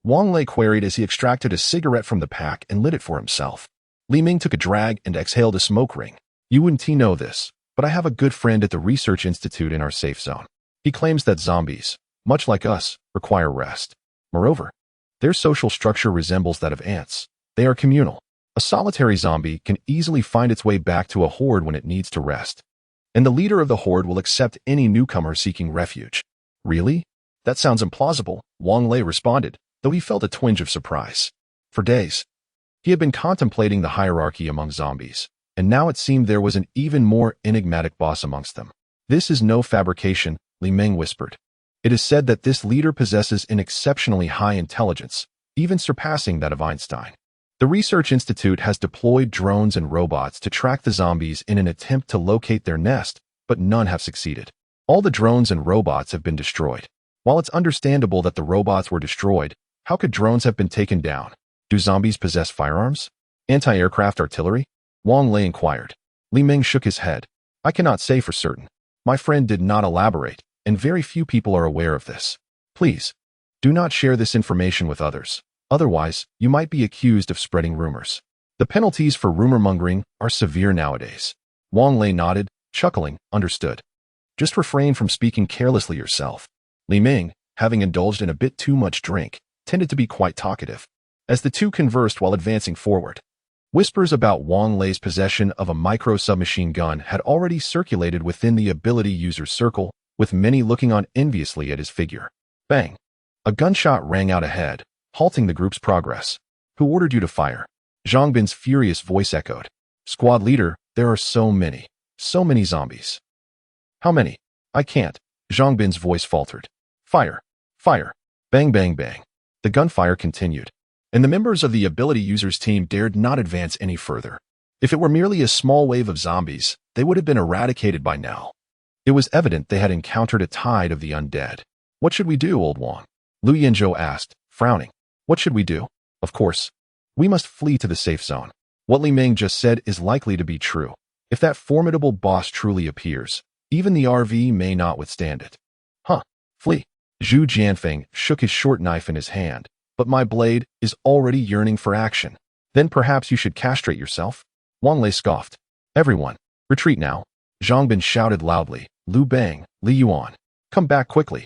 Wang Lei queried as he extracted a cigarette from the pack and lit it for himself. Li Ming took a drag and exhaled a smoke ring. "You wouldn't know this, but I have a good friend at the Research Institute in our safe zone. He claims that zombies, much like us, require rest. Moreover, their social structure resembles that of ants. They are communal. A solitary zombie can easily find its way back to a horde when it needs to rest, and the leader of the horde will accept any newcomer seeking refuge." "Really? That sounds implausible," Wang Lei responded, though he felt a twinge of surprise. For days, he had been contemplating the hierarchy among zombies, and now it seemed there was an even more enigmatic boss amongst them. "This is no fabrication," Li Ming whispered. "It is said that this leader possesses an exceptionally high intelligence, even surpassing that of Einstein. The Research Institute has deployed drones and robots to track the zombies in an attempt to locate their nest, but none have succeeded. All the drones and robots have been destroyed. While it's understandable that the robots were destroyed, how could drones have been taken down? Do zombies possess firearms? Anti-aircraft artillery? Wang Lei inquired. Li Ming shook his head. I cannot say for certain. My friend did not elaborate, and very few people are aware of this. Please, do not share this information with others. Otherwise, you might be accused of spreading rumors. The penalties for rumor-mongering are severe nowadays. Wang Lei nodded, chuckling, understood. Just refrain from speaking carelessly yourself. Li Ming, having indulged in a bit too much drink, tended to be quite talkative. As the two conversed while advancing forward, whispers about Wang Lei's possession of a micro-submachine gun had already circulated within the ability user's circle, with many looking on enviously at his figure. Bang! A gunshot rang out ahead, halting the group's progress. Who ordered you to fire? Zhang Bin's furious voice echoed. Squad leader, there are so many zombies. How many? I can't. Zhang Bin's voice faltered. Fire! Fire! Bang bang bang. The gunfire continued, and the members of the ability user's team dared not advance any further. If it were merely a small wave of zombies, they would have been eradicated by now. It was evident they had encountered a tide of the undead. What should we do, old Wang? Lu Yanzhou asked, frowning. What should we do? Of course, we must flee to the safe zone. What Li Ming just said is likely to be true. If that formidable boss truly appears, even the RV may not withstand it. Huh, flee. Zhu Jianfeng shook his short knife in his hand. But my blade is already yearning for action. Then perhaps you should castrate yourself? Wang Lei scoffed. Everyone, retreat now. Zhang Bin shouted loudly. Lu Bang, Li Yuan, come back quickly.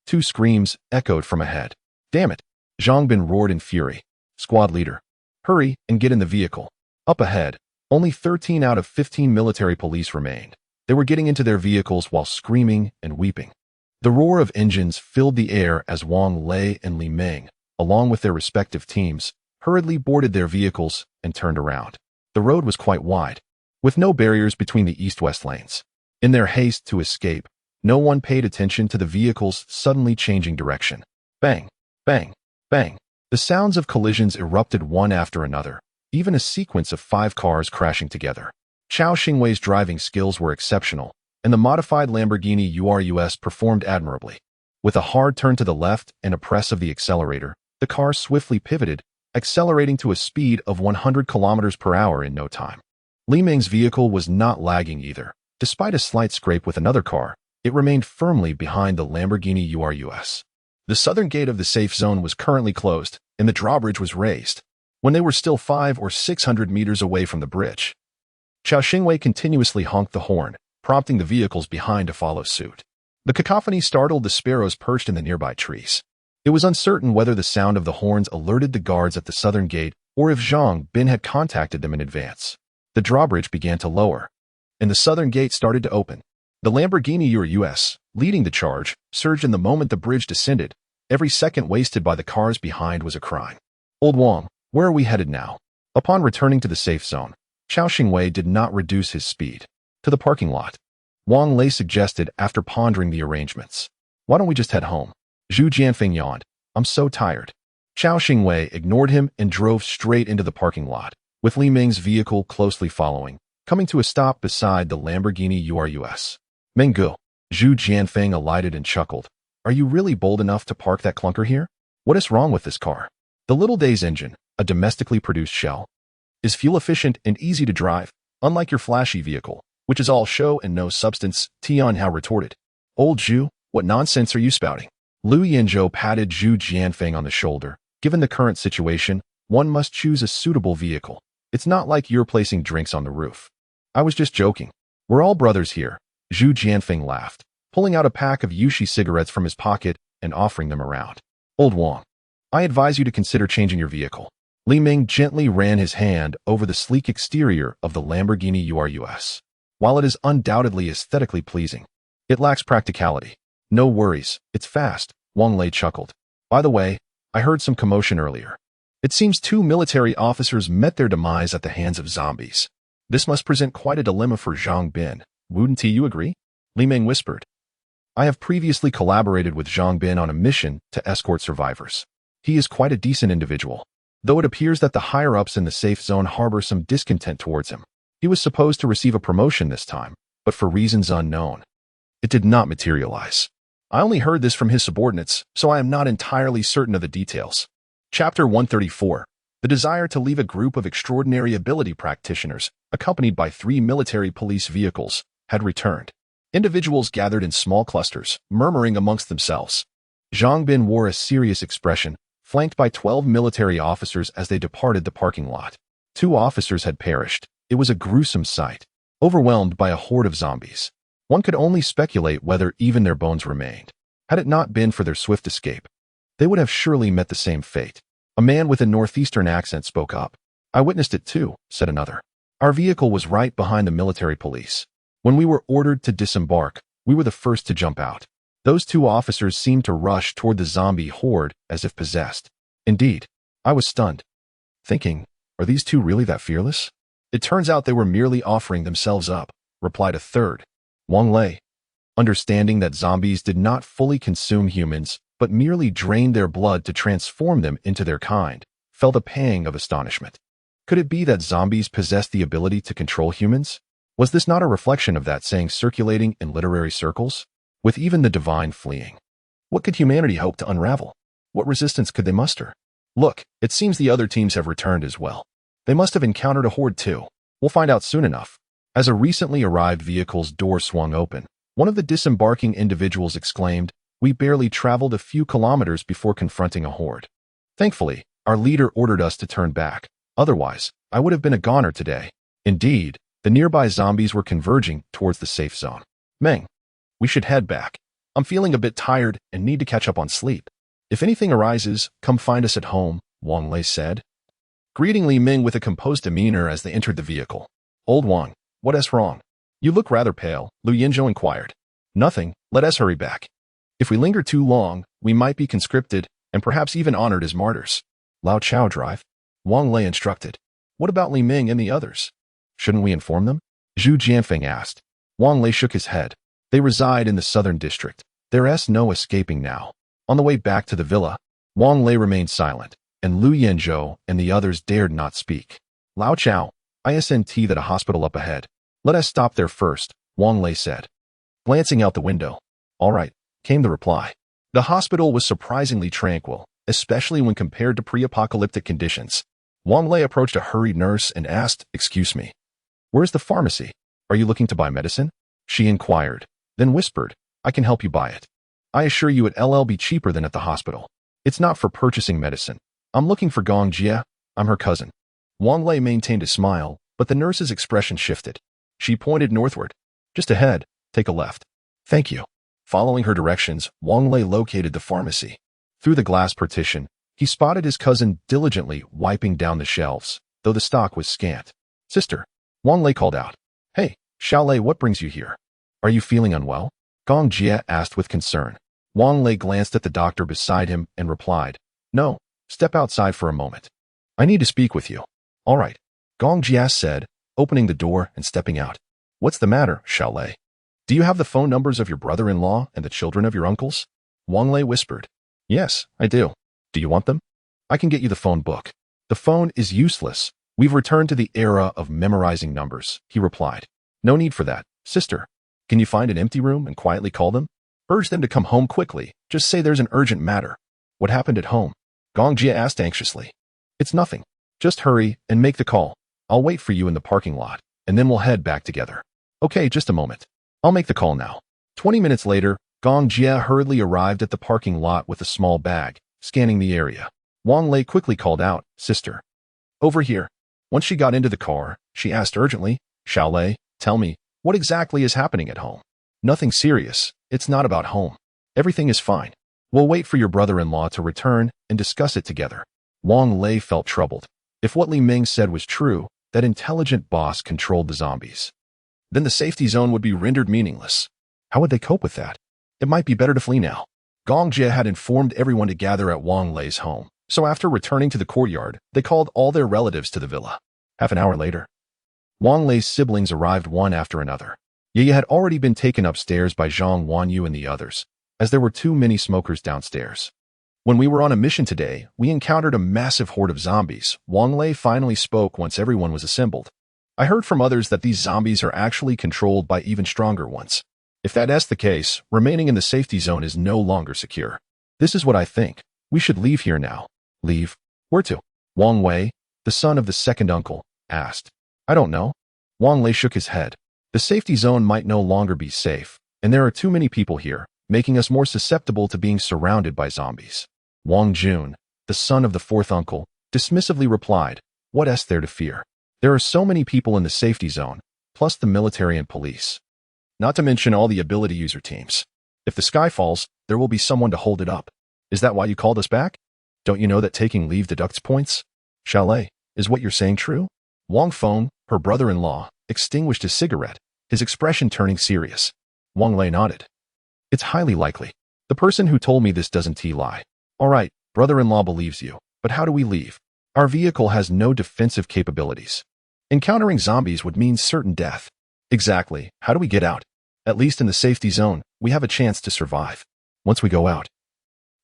Two screams echoed from ahead. Damn it. Zhang Bin roared in fury. Squad leader, hurry and get in the vehicle. Up ahead, only 13 out of 15 military police remained. They were getting into their vehicles while screaming and weeping. The roar of engines filled the air as Wang Lei and Li Ming, along with their respective teams, hurriedly boarded their vehicles and turned around. The road was quite wide, with no barriers between the east-west lanes. In their haste to escape, no one paid attention to the vehicles suddenly changing direction. Bang, bang, bang. The sounds of collisions erupted one after another, even a sequence of 5 cars crashing together. Chao Xingwei's driving skills were exceptional, and the modified Lamborghini Urus performed admirably. With a hard turn to the left and a press of the accelerator, the car swiftly pivoted, accelerating to a speed of 100 kilometers per hour in no time. Li Ming's vehicle was not lagging either. Despite a slight scrape with another car, it remained firmly behind the Lamborghini Urus. The southern gate of the safe zone was currently closed, and the drawbridge was raised. When they were still 500 or 600 meters away from the bridge, Chao Xingwei continuously honked the horn, prompting the vehicles behind to follow suit. The cacophony startled the sparrows perched in the nearby trees. It was uncertain whether the sound of the horns alerted the guards at the southern gate or if Zhang Bin had contacted them in advance. The drawbridge began to lower, and the southern gate started to open. The Lamborghini Urus, leading the charge, surged in the moment the bridge descended. Every second wasted by the cars behind was a crime. Old Wang, where are we headed now? Upon returning to the safe zone, Chao Xingwei did not reduce his speed. To the parking lot. Wang Lei suggested after pondering the arrangements. Why don't we just head home? Zhu Jianfeng yawned. I'm so tired. Chao Xingwei ignored him and drove straight into the parking lot, with Li Ming's vehicle closely following, coming to a stop beside the Lamborghini Urus. Menggu. Zhu Jianfeng alighted and chuckled. Are you really bold enough to park that clunker here? What is wrong with this car? The Little Days engine, a domestically produced shell, is fuel efficient and easy to drive, unlike your flashy vehicle, which is all show and no substance. Tian Hao retorted. Old Zhu, what nonsense are you spouting? Lu Yanzhou patted Zhu Jianfeng on the shoulder. Given the current situation, one must choose a suitable vehicle. It's not like you're placing drinks on the roof. I was just joking. We're all brothers here. Zhu Jianfeng laughed, pulling out a pack of Yushi cigarettes from his pocket and offering them around. Old Wang, I advise you to consider changing your vehicle. Li Ming gently ran his hand over the sleek exterior of the Lamborghini Urus. While it is undoubtedly aesthetically pleasing, it lacks practicality. No worries, it's fast, Wang Lei chuckled. By the way, I heard some commotion earlier. It seems 2 military officers met their demise at the hands of zombies. This must present quite a dilemma for Zhang Bin. Wouldn't you agree? Li Ming whispered. I have previously collaborated with Zhang Bin on a mission to escort survivors. He is quite a decent individual, though it appears that the higher-ups in the safe zone harbor some discontent towards him. He was supposed to receive a promotion this time, but for reasons unknown, it did not materialize. I only heard this from his subordinates, so I am not entirely certain of the details. Chapter 134. The desire to leave a group of extraordinary ability practitioners, accompanied by 3 military police vehicles, had returned. Individuals gathered in small clusters, murmuring amongst themselves. Zhang Bin wore a serious expression, flanked by 12 military officers as they departed the parking lot. 2 officers had perished. It was a gruesome sight, overwhelmed by a horde of zombies. One could only speculate whether even their bones remained. Had it not been for their swift escape, they would have surely met the same fate. A man with a northeastern accent spoke up. I witnessed it too, said another. Our vehicle was right behind the military police. When we were ordered to disembark, we were the first to jump out. Those 2 officers seemed to rush toward the zombie horde as if possessed. Indeed, I was stunned, thinking, are these 2 really that fearless? It turns out they were merely offering themselves up, replied a third, Wang Lei. Understanding that zombies did not fully consume humans, but merely drained their blood to transform them into their kind, felt a pang of astonishment. Could it be that zombies possessed the ability to control humans? Was this not a reflection of that saying circulating in literary circles? With even the divine fleeing. What could humanity hope to unravel? What resistance could they muster? Look, it seems the other teams have returned as well. They must have encountered a horde too. We'll find out soon enough. As a recently arrived vehicle's door swung open, one of the disembarking individuals exclaimed, we barely traveled a few kilometers before confronting a horde. Thankfully, our leader ordered us to turn back. Otherwise, I would have been a goner today. Indeed, the nearby zombies were converging towards the safe zone. Meng, we should head back. I'm feeling a bit tired and need to catch up on sleep. If anything arises, come find us at home, Wang Lei said, greeting Li Ming with a composed demeanor as they entered the vehicle. Old Wang, what is wrong? You look rather pale, Lu Yinzhou inquired. Nothing, let us hurry back. If we linger too long, we might be conscripted and perhaps even honored as martyrs. Lao Chao drive? Wang Lei instructed. What about Li Ming and the others? Shouldn't we inform them? Zhu Jianfeng asked. Wang Lei shook his head. They reside in the southern district. There's no escaping now. On the way back to the villa, Wang Lei remained silent, and Lu Yinzhou and the others dared not speak. Lao Chao, ISNT that a hospital up ahead. Let us stop there first, Wang Lei said. Glancing out the window. All right, came the reply. The hospital was surprisingly tranquil, especially when compared to pre-apocalyptic conditions. Wang Lei approached a hurried nurse and asked, excuse me, where's the pharmacy? Are you looking to buy medicine? She inquired, then whispered, I can help you buy it. I assure you it'll be cheaper than at the hospital. It's not for purchasing medicine. I'm looking for Gong Jia. I'm her cousin. Wang Lei maintained a smile, but the nurse's expression shifted. She pointed northward. Just ahead, take a left. Thank you. Following her directions, Wang Lei located the pharmacy. Through the glass partition, he spotted his cousin diligently wiping down the shelves, though the stock was scant. Sister, Wang Lei called out. Hey, Xiaolei, what brings you here? Are you feeling unwell? Gong Jia asked with concern. Wang Lei glanced at the doctor beside him and replied, no, step outside for a moment. I need to speak with you. All right, Gong Jia said, opening the door and stepping out. What's the matter, Xiaolei? Do you have the phone numbers of your brother-in-law and the children of your uncles? Wang Lei whispered. Yes, I do. Do you want them? I can get you the phone book. The phone is useless. We've returned to the era of memorizing numbers, he replied. No need for that, sister. Can you find an empty room and quietly call them? Urge them to come home quickly. Just say there's an urgent matter. What happened at home? Gong Jia asked anxiously. It's nothing. Just hurry and make the call. I'll wait for you in the parking lot, and then we'll head back together. Okay, just a moment. I'll make the call now. 20 minutes later, Gong Jia hurriedly arrived at the parking lot with a small bag, scanning the area. Wang Lei quickly called out, Sister. Over here. Once she got into the car, she asked urgently, Xiaolei, tell me, what exactly is happening at home? Nothing serious. It's not about home. Everything is fine. We'll wait for your brother-in-law to return and discuss it together. Wang Lei felt troubled. If what Li Ming said was true, that intelligent boss controlled the zombies, then the safety zone would be rendered meaningless. How would they cope with that? It might be better to flee now. Gong Jia had informed everyone to gather at Wang Lei's home, so after returning to the courtyard, they called all their relatives to the villa. Half an hour later, Wang Lei's siblings arrived one after another. Ye had already been taken upstairs by Zhang Wanyu and the others, as there were too many smokers downstairs. When we were on a mission today, we encountered a massive horde of zombies. Wang Lei finally spoke once everyone was assembled. I heard from others that these zombies are actually controlled by even stronger ones. If that's the case, remaining in the safety zone is no longer secure. This is what I think. We should leave here now. Leave? Where to? Wang Wei, the son of the second uncle, asked. I don't know. Wang Lei shook his head. The safety zone might no longer be safe, and there are too many people here, making us more susceptible to being surrounded by zombies. Wang Jun, the son of the fourth uncle, dismissively replied, what is there to fear? There are so many people in the safety zone, plus the military and police. Not to mention all the ability user teams. If the sky falls, there will be someone to hold it up. Is that why you called us back? Don't you know that taking leave deducts points? Chalet, is what you're saying true? Wang Feng, her brother-in-law, extinguished his cigarette, his expression turning serious. Wang Lei nodded. It's highly likely. The person who told me this doesn't lie. All right, brother-in-law believes you, but how do we leave? Our vehicle has no defensive capabilities. Encountering zombies would mean certain death. Exactly. How do we get out? At least in the safety zone, we have a chance to survive. Once we go out.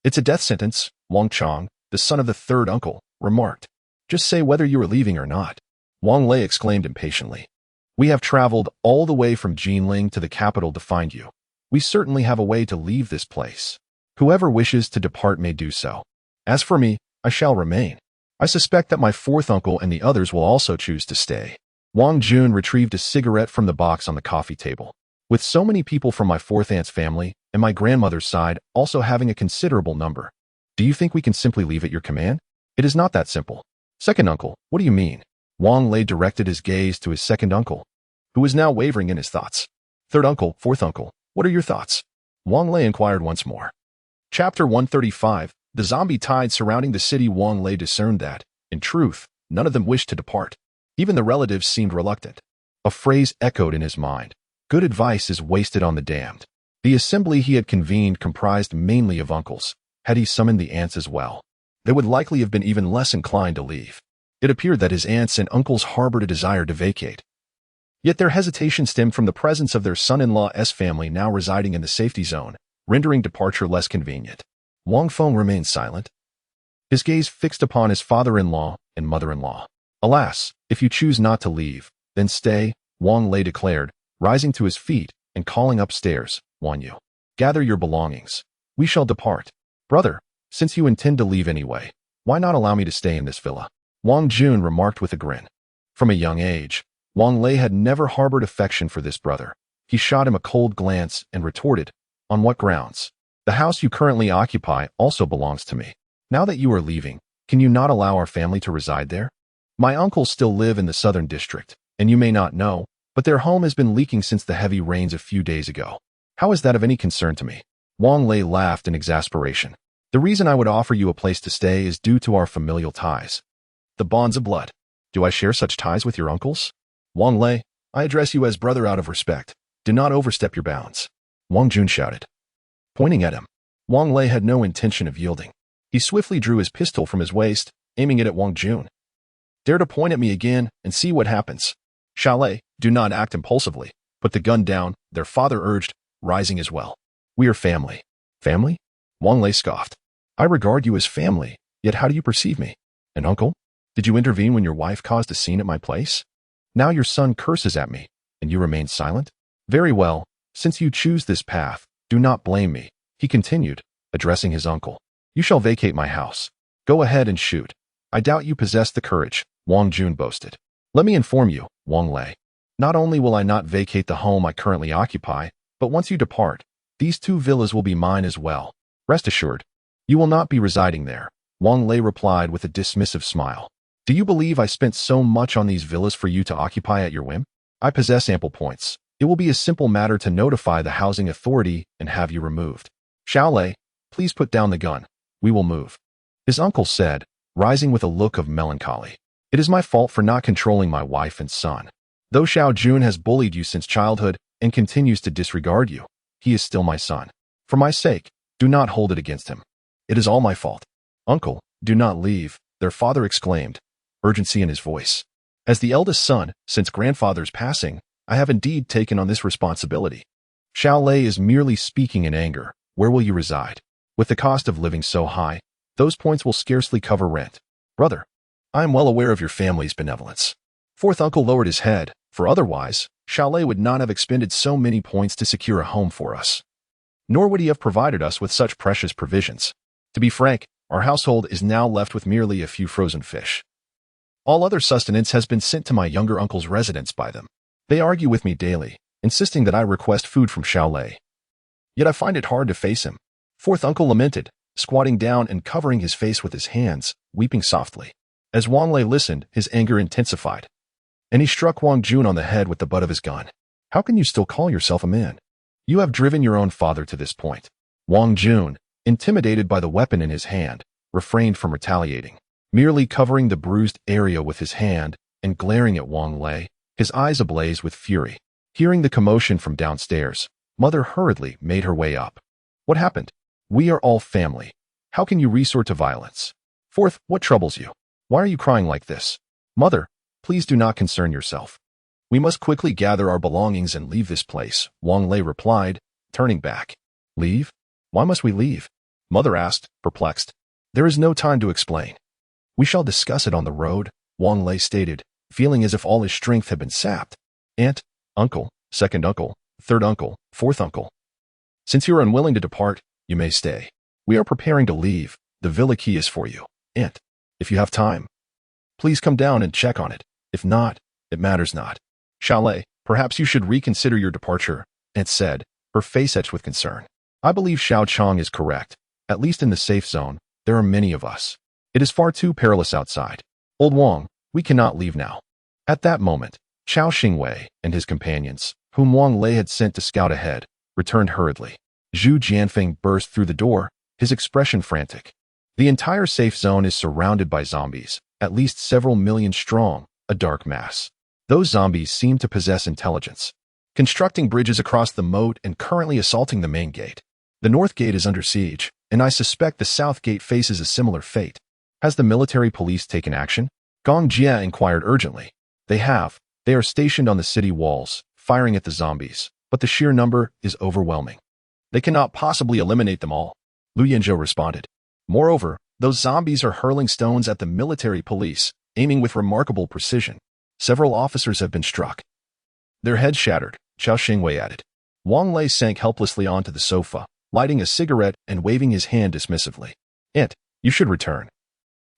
It's a death sentence, Wang Chong, the son of the third uncle, remarked. Just say whether you are leaving or not. Wang Lei exclaimed impatiently. We have traveled all the way from Jinling to the capital to find you. We certainly have a way to leave this place. Whoever wishes to depart may do so. As for me, I shall remain. I suspect that my fourth uncle and the others will also choose to stay. Wang Jun retrieved a cigarette from the box on the coffee table. With so many people from my fourth aunt's family and my grandmother's side also having a considerable number, do you think we can simply leave at your command? It is not that simple. Second uncle, what do you mean? Wang Lei directed his gaze to his second uncle, who was now wavering in his thoughts. Third uncle, fourth uncle, what are your thoughts? Wang Lei inquired once more. Chapter 135, The zombie tide surrounding the city. Wang Lei discerned that, in truth, none of them wished to depart. Even the relatives seemed reluctant. A phrase echoed in his mind. Good advice is wasted on the damned. The assembly he had convened comprised mainly of uncles. Had he summoned the aunts as well, they would likely have been even less inclined to leave. It appeared that his aunts and uncles harbored a desire to vacate. Yet their hesitation stemmed from the presence of their son-in-law's family now residing in the safety zone, rendering departure less convenient. Wang Feng remained silent, his gaze fixed upon his father-in-law and mother-in-law. Alas, if you choose not to leave, then stay, Wang Lei declared, rising to his feet and calling upstairs, Wan Yu. Gather your belongings. We shall depart. Brother, since you intend to leave anyway, why not allow me to stay in this villa? Wang Jun remarked with a grin. From a young age, Wang Lei had never harbored affection for this brother. He shot him a cold glance and retorted, on what grounds? The house you currently occupy also belongs to me. Now that you are leaving, can you not allow our family to reside there? My uncles still live in the southern district, and you may not know, but their home has been leaking since the heavy rains a few days ago. How is that of any concern to me? Wang Lei laughed in exasperation. The reason I would offer you a place to stay is due to our familial ties. The bonds of blood. Do I share such ties with your uncles? Wang Lei, I address you as brother out of respect. Do not overstep your bounds. Wang Jun shouted, pointing at him. Wang Lei had no intention of yielding. He swiftly drew his pistol from his waist, aiming it at Wang Jun. Dare to point at me again and see what happens. Chalet, do not act impulsively. Put the gun down, their father urged, rising as well. We are family. Family? Wang Lei scoffed. I regard you as family, yet how do you perceive me? An uncle? Did you intervene when your wife caused a scene at my place? Now your son curses at me, and you remain silent? Very well, since you choose this path, do not blame me, he continued, addressing his uncle. You shall vacate my house. Go ahead and shoot. I doubt you possess the courage, Wang Jun boasted. Let me inform you, Wang Lei. Not only will I not vacate the home I currently occupy, but once you depart, these 2 villas will be mine as well. Rest assured, you will not be residing there, Wang Lei replied with a dismissive smile. Do you believe I spent so much on these villas for you to occupy at your whim? I possess ample points. It will be a simple matter to notify the housing authority and have you removed. Chalet, please put down the gun. We will move. His uncle said, rising with a look of melancholy. It is my fault for not controlling my wife and son. Though Xiao Jun has bullied you since childhood and continues to disregard you, he is still my son. For my sake, do not hold it against him. It is all my fault. Uncle, do not leave, their father exclaimed, urgency in his voice. As the eldest son, since grandfather's passing, I have indeed taken on this responsibility. Xiao Lei is merely speaking in anger. Where will you reside? With the cost of living so high, those points will scarcely cover rent. Brother, I am well aware of your family's benevolence. Fourth uncle lowered his head, for otherwise, Xiaolei would not have expended so many points to secure a home for us. Nor would he have provided us with such precious provisions. To be frank, our household is now left with merely a few frozen fish. All other sustenance has been sent to my younger uncle's residence by them. They argue with me daily, insisting that I request food from Xiaolei. Yet I find it hard to face him. Fourth uncle lamented, squatting down and covering his face with his hands, weeping softly. As Wang Lei listened, his anger intensified, and he struck Wang Jun on the head with the butt of his gun. How can you still call yourself a man? You have driven your own father to this point. Wang Jun, intimidated by the weapon in his hand, refrained from retaliating, merely covering the bruised area with his hand and glaring at Wang Lei, his eyes ablaze with fury. Hearing the commotion from downstairs, Mother hurriedly made her way up. What happened? We are all family. How can you resort to violence? Fourth, what troubles you? Why are you crying like this? Mother, please do not concern yourself. We must quickly gather our belongings and leave this place, Wang Lei replied, turning back. Leave? Why must we leave? Mother asked, perplexed. There is no time to explain. We shall discuss it on the road, Wang Lei stated, feeling as if all his strength had been sapped. Aunt, uncle, second uncle, third uncle, fourth uncle. Since you are unwilling to depart, you may stay. We are preparing to leave. The villa key is for you. Aunt, if you have time, please come down and check on it. If not, it matters not. Xiaolei, perhaps you should reconsider your departure, Aunt said, her face etched with concern. I believe Xiao Chong is correct. At least in the safe zone, there are many of us. It is far too perilous outside. Old Wang, we cannot leave now. At that moment, Chao Xingwei and his companions, whom Wang Lei had sent to scout ahead, returned hurriedly. Zhu Jianfeng burst through the door, his expression frantic. The entire safe zone is surrounded by zombies, at least several million strong, a dark mass. Those zombies seem to possess intelligence, constructing bridges across the moat and currently assaulting the main gate. The north gate is under siege, and I suspect the south gate faces a similar fate. Has the military police taken action? Gong Jia inquired urgently. They have. They are stationed on the city walls, firing at the zombies, but the sheer number is overwhelming. They cannot possibly eliminate them all, Lu Yinzhou responded. Moreover, those zombies are hurling stones at the military police, aiming with remarkable precision. Several officers have been struck. Their heads shattered, Chao Xingwei added. Wang Lei sank helplessly onto the sofa, lighting a cigarette and waving his hand dismissively. Aunt, you should return.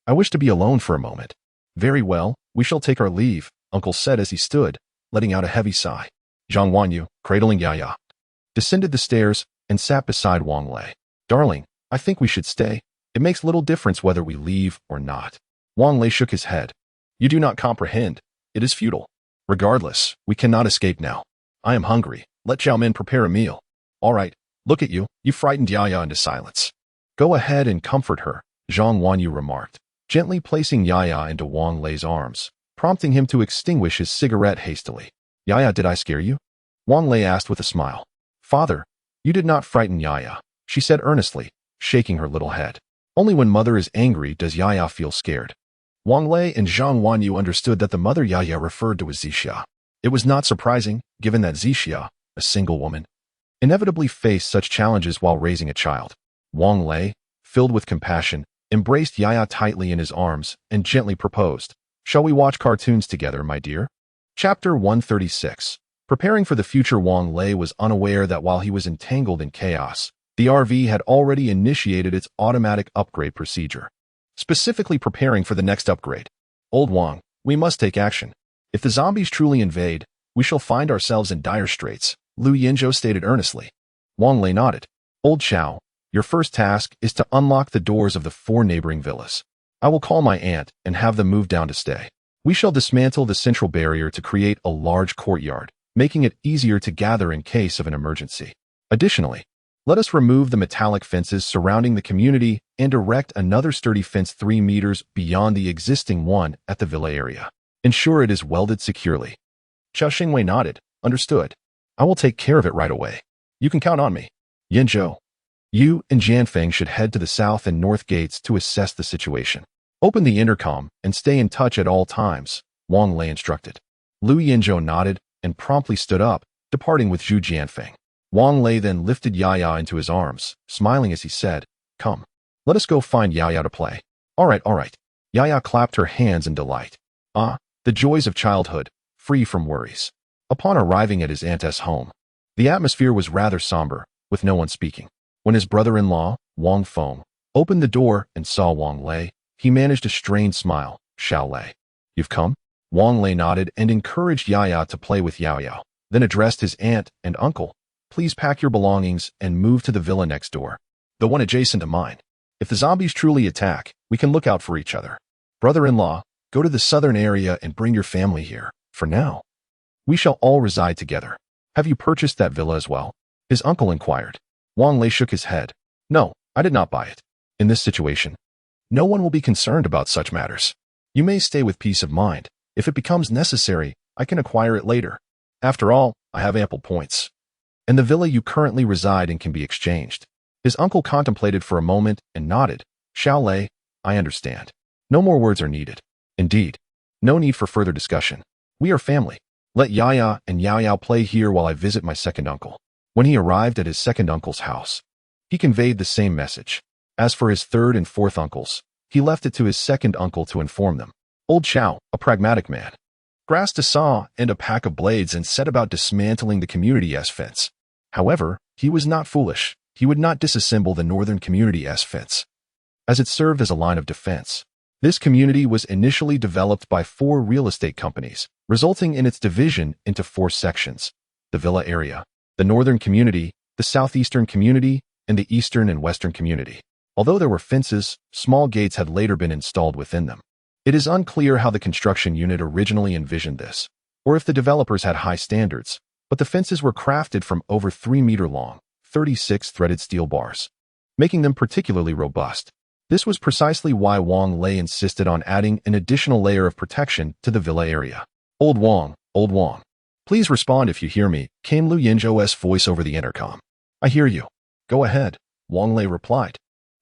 I wish to be alone for a moment. Very well, we shall take our leave, Uncle said as he stood, letting out a heavy sigh. Zhang Wanyu, cradling Yaya, descended the stairs and sat beside Wang Lei. Darling, I think we should stay. It makes little difference whether we leave or not. Wang Lei shook his head. You do not comprehend. It is futile. Regardless, we cannot escape now. I am hungry. Let Zhao Min prepare a meal. All right, look at you. You frightened Yaya into silence. Go ahead and comfort her, Zhang Wanyu remarked, gently placing Yaya into Wang Lei's arms, prompting him to extinguish his cigarette hastily. Yaya, did I scare you? Wang Lei asked with a smile. Father, you did not frighten Yaya, she said earnestly, shaking her little head. Only when mother is angry does Yaya feel scared. Wang Lei and Zhang Wanyu understood that the mother Yaya referred to as Zixia. It was not surprising, given that Zixia, a single woman, inevitably faced such challenges while raising a child. Wang Lei, filled with compassion, embraced Yaya tightly in his arms and gently proposed, Shall we watch cartoons together, my dear? Chapter 136. Preparing for the future, Wang Lei was unaware that while he was entangled in chaos, the RV had already initiated its automatic upgrade procedure, specifically preparing for the next upgrade. Old Wang, we must take action. If the zombies truly invade, we shall find ourselves in dire straits, Lu Yinzhou stated earnestly. Wang Lei nodded. Old Chao, your first task is to unlock the doors of the 4 neighboring villas. I will call my aunt and have them move down to stay. We shall dismantle the central barrier to create a large courtyard, making it easier to gather in case of an emergency. Additionally, let us remove the metallic fences surrounding the community and erect another sturdy fence 3 meters beyond the existing one at the villa area. Ensure it is welded securely. Chao Xingwei nodded. Understood. I will take care of it right away. You can count on me. Yinzhou, you and Jianfeng should head to the south and north gates to assess the situation. Open the intercom and stay in touch at all times, Wang Lei instructed. Lu Yinzhou nodded and promptly stood up, departing with Zhu Jianfeng. Wang Lei then lifted Yaya into his arms, smiling as he said, Come, let us go find Yaya to play. All right. Yaya clapped her hands in delight. Ah, the joys of childhood. free from worries. Upon arriving at his aunt's home, the atmosphere was rather somber, with no one speaking. When his brother-in-law, Wang Feng, opened the door and saw Wang Lei, he managed a strained smile. Xiao Lei, you've come? Wang Lei nodded and encouraged Yaya to play with Yao Yao, then addressed his aunt and uncle. Please pack your belongings and move to the villa next door, the one adjacent to mine. If the zombies truly attack, we can look out for each other. Brother-in-law, go to the southern area and bring your family here. For now, we shall all reside together. Have you purchased that villa as well? His uncle inquired. Wang Lei shook his head. No, I did not buy it. In this situation, no one will be concerned about such matters. You may stay with peace of mind. If it becomes necessary, I can acquire it later. After all, I have ample points. And the villa you currently reside in can be exchanged. His uncle contemplated for a moment and nodded. Xiao Lei, I understand. No more words are needed. Indeed, no need for further discussion. We are family. Let Yaya and Yao Yao play here while I visit my second uncle. When he arrived at his second uncle's house, he conveyed the same message. As for his third and fourth uncles, he left it to his second uncle to inform them. Old Xiao, a pragmatic man, grasped a saw and a pack of blades and set about dismantling the community's fence. However, he was not foolish. He would not disassemble the northern community's fence, as it served as a line of defense. This community was initially developed by 4 real estate companies, resulting in its division into 4 sections: the villa area, the northern community, the southeastern community, and the eastern and western community. Although there were fences, small gates had later been installed within them. It is unclear how the construction unit originally envisioned this, or if the developers had high standards, but the fences were crafted from over 3-meter long, 36 threaded steel bars, making them particularly robust. This was precisely why Wang Lei insisted on adding an additional layer of protection to the villa area. Old Wang, please respond if you hear me, came Lu Yinzhou's voice over the intercom. I hear you. Go ahead, Wang Lei replied.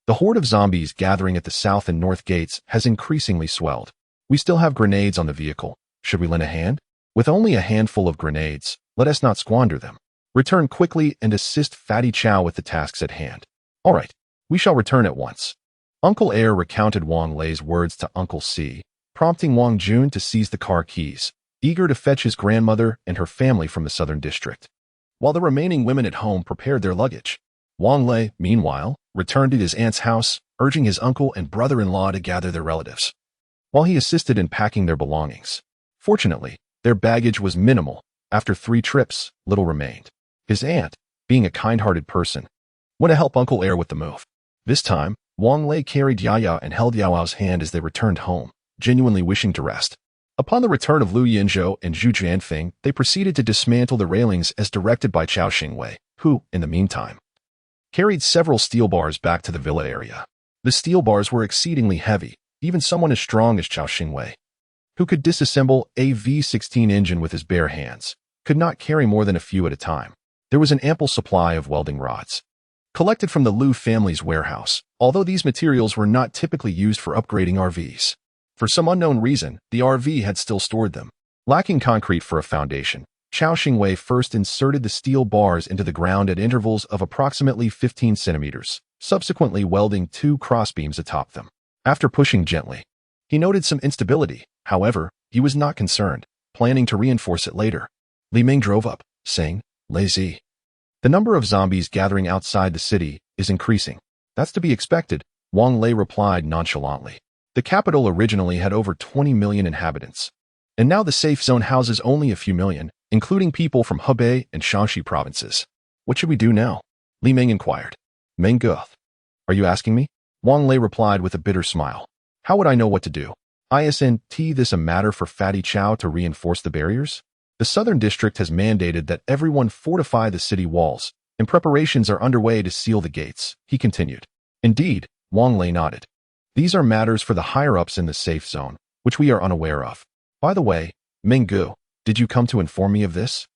The horde of zombies gathering at the south and north gates has increasingly swelled. We still have grenades on the vehicle. Should we lend a hand? With only a handful of grenades, let us not squander them. Return quickly and assist Fatty Chow with the tasks at hand. All right, we shall return at once. Uncle Air recounted Wang Lei's words to Uncle C, prompting Wang Jun to seize the car keys, eager to fetch his grandmother and her family from the southern district. While the remaining women at home prepared their luggage, Wang Lei, meanwhile, returned to his aunt's house, urging his uncle and brother-in-law to gather their relatives, while he assisted in packing their belongings. Fortunately, their baggage was minimal. After 3 trips, little remained. His aunt, being a kind-hearted person, went to help Uncle Air with the move. This time, Wang Lei carried Yaya and held Yao Yao's hand as they returned home, genuinely wishing to rest. Upon the return of Lu Yinzhou and Zhu Jianfeng, they proceeded to dismantle the railings as directed by Chao Xingwei, who, in the meantime, carried several steel bars back to the villa area. The steel bars were exceedingly heavy. Even someone as strong as Chao Xingwei, who could disassemble a V-16 engine with his bare hands, could not carry more than a few at a time. There was an ample supply of welding rods, collected from the Lu family's warehouse, although these materials were not typically used for upgrading RVs. For some unknown reason, the RV had still stored them. Lacking concrete for a foundation, Chao Xingwei first inserted the steel bars into the ground at intervals of approximately 15 centimeters, subsequently welding 2 crossbeams atop them. After pushing gently, he noted some instability. However, he was not concerned, planning to reinforce it later. Li Ming drove up, saying, "Lazy. The number of zombies gathering outside the city is increasing." "That's to be expected," Wang Lei replied nonchalantly. The capital originally had over 20 million inhabitants, and now the safe zone houses only a few million, including people from Hebei and Shaanxi provinces. "What should we do now?" Li Ming inquired. "Mengguth. Are you asking me?" Wang Lei replied with a bitter smile. "How would I know what to do? Isn't this a matter for Fatty Chow to reinforce the barriers? The southern district has mandated that everyone fortify the city walls, and preparations are underway to seal the gates," he continued. "Indeed," Wang Lei nodded. "These are matters for the higher-ups in the safe zone, which we are unaware of. By the way, Menggu, did you come to inform me of this?"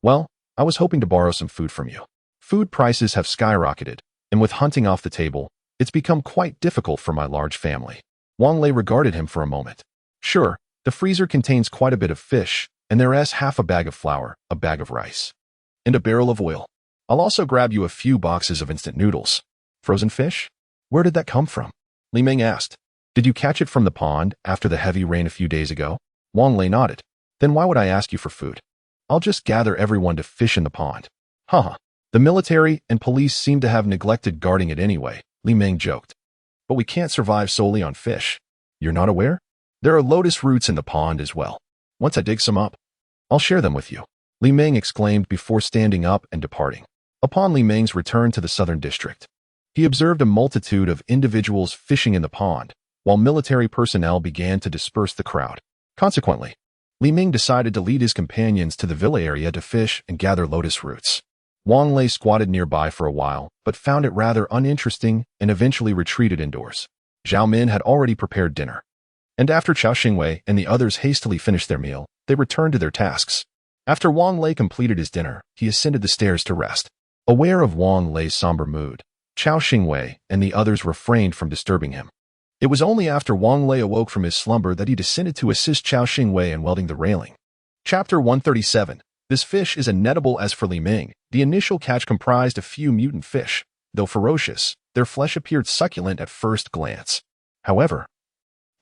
Well, I was hoping to borrow some food from you. Food prices have skyrocketed, and with hunting off the table, it's become quite difficult for my large family." Wang Lei regarded him for a moment. "Sure, the freezer contains quite a bit of fish, and there is half a bag of flour, a bag of rice, and a barrel of oil. I'll also grab you a few boxes of instant noodles." "Frozen fish? Where did that come from?" Li Ming asked. "Did you catch it from the pond after the heavy rain a few days ago?" Wang Lei nodded. Then why would I ask you for food? I'll just gather everyone to fish in the pond. Haha. The military and police seem to have neglected guarding it anyway, Li Ming joked. But we can't survive solely on fish. You're not aware? There are lotus roots in the pond as well. Once I dig some up, I'll share them with you, Li Ming exclaimed before standing up and departing. Upon Li Ming's return to the southern district, he observed a multitude of individuals fishing in the pond, while military personnel began to disperse the crowd. Consequently, Li Ming decided to lead his companions to the villa area to fish and gather lotus roots. Wang Lei squatted nearby for a while, but found it rather uninteresting and eventually retreated indoors. Zhao Min had already prepared dinner, and after Chao Xingwei and the others hastily finished their meal, they returned to their tasks. After Wang Lei completed his dinner, he ascended the stairs to rest. Aware of Wang Lei's somber mood, Chao Xingwei and the others refrained from disturbing him. It was only after Wang Lei awoke from his slumber that he descended to assist Chao Xingwei in welding the railing. Chapter 137. This fish is inedible. As for Li Ming, the initial catch comprised a few mutant fish. Though ferocious, their flesh appeared succulent at first glance. However,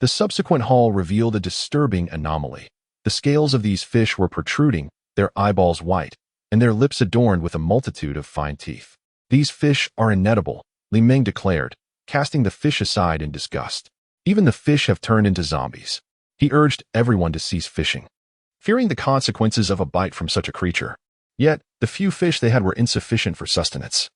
the subsequent haul revealed a disturbing anomaly. The scales of these fish were protruding, their eyeballs white, and their lips adorned with a multitude of fine teeth. These fish are inedible, Li Ming declared, casting the fish aside in disgust. Even the fish have turned into zombies. He urged everyone to cease fishing, fearing the consequences of a bite from such a creature. Yet, the few fish they had were insufficient for sustenance.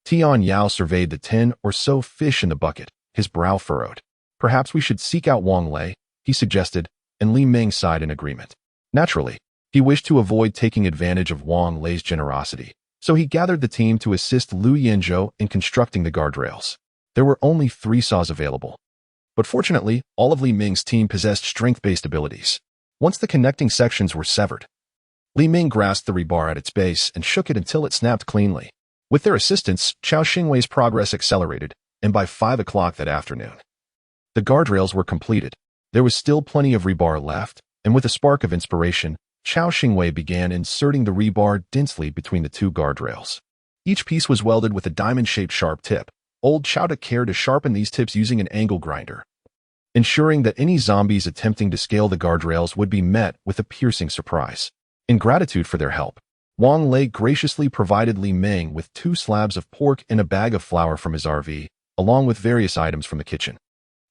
Tian Yao surveyed the 10 or so fish in the bucket, his brow furrowed. Perhaps we should seek out Wang Lei, he suggested, and Li Ming sighed in agreement. Naturally, he wished to avoid taking advantage of Wang Lei's generosity, so he gathered the team to assist Lu Yanzhou in constructing the guardrails. There were only 3 saws available, but fortunately, all of Li Ming's team possessed strength-based abilities. Once the connecting sections were severed, Li Ming grasped the rebar at its base and shook it until it snapped cleanly. With their assistance, Chao Xingwei's progress accelerated, and by 5 o'clock that afternoon, the guardrails were completed. There was still plenty of rebar left, and with a spark of inspiration, Chao Xingwei began inserting the rebar densely between the 2 guardrails. Each piece was welded with a diamond-shaped sharp tip. Old Chao took care to sharpen these tips using an angle grinder, ensuring that any zombies attempting to scale the guardrails would be met with a piercing surprise. In gratitude for their help, Wang Lei graciously provided Li Ming with 2 slabs of pork and a bag of flour from his RV, along with various items from the kitchen.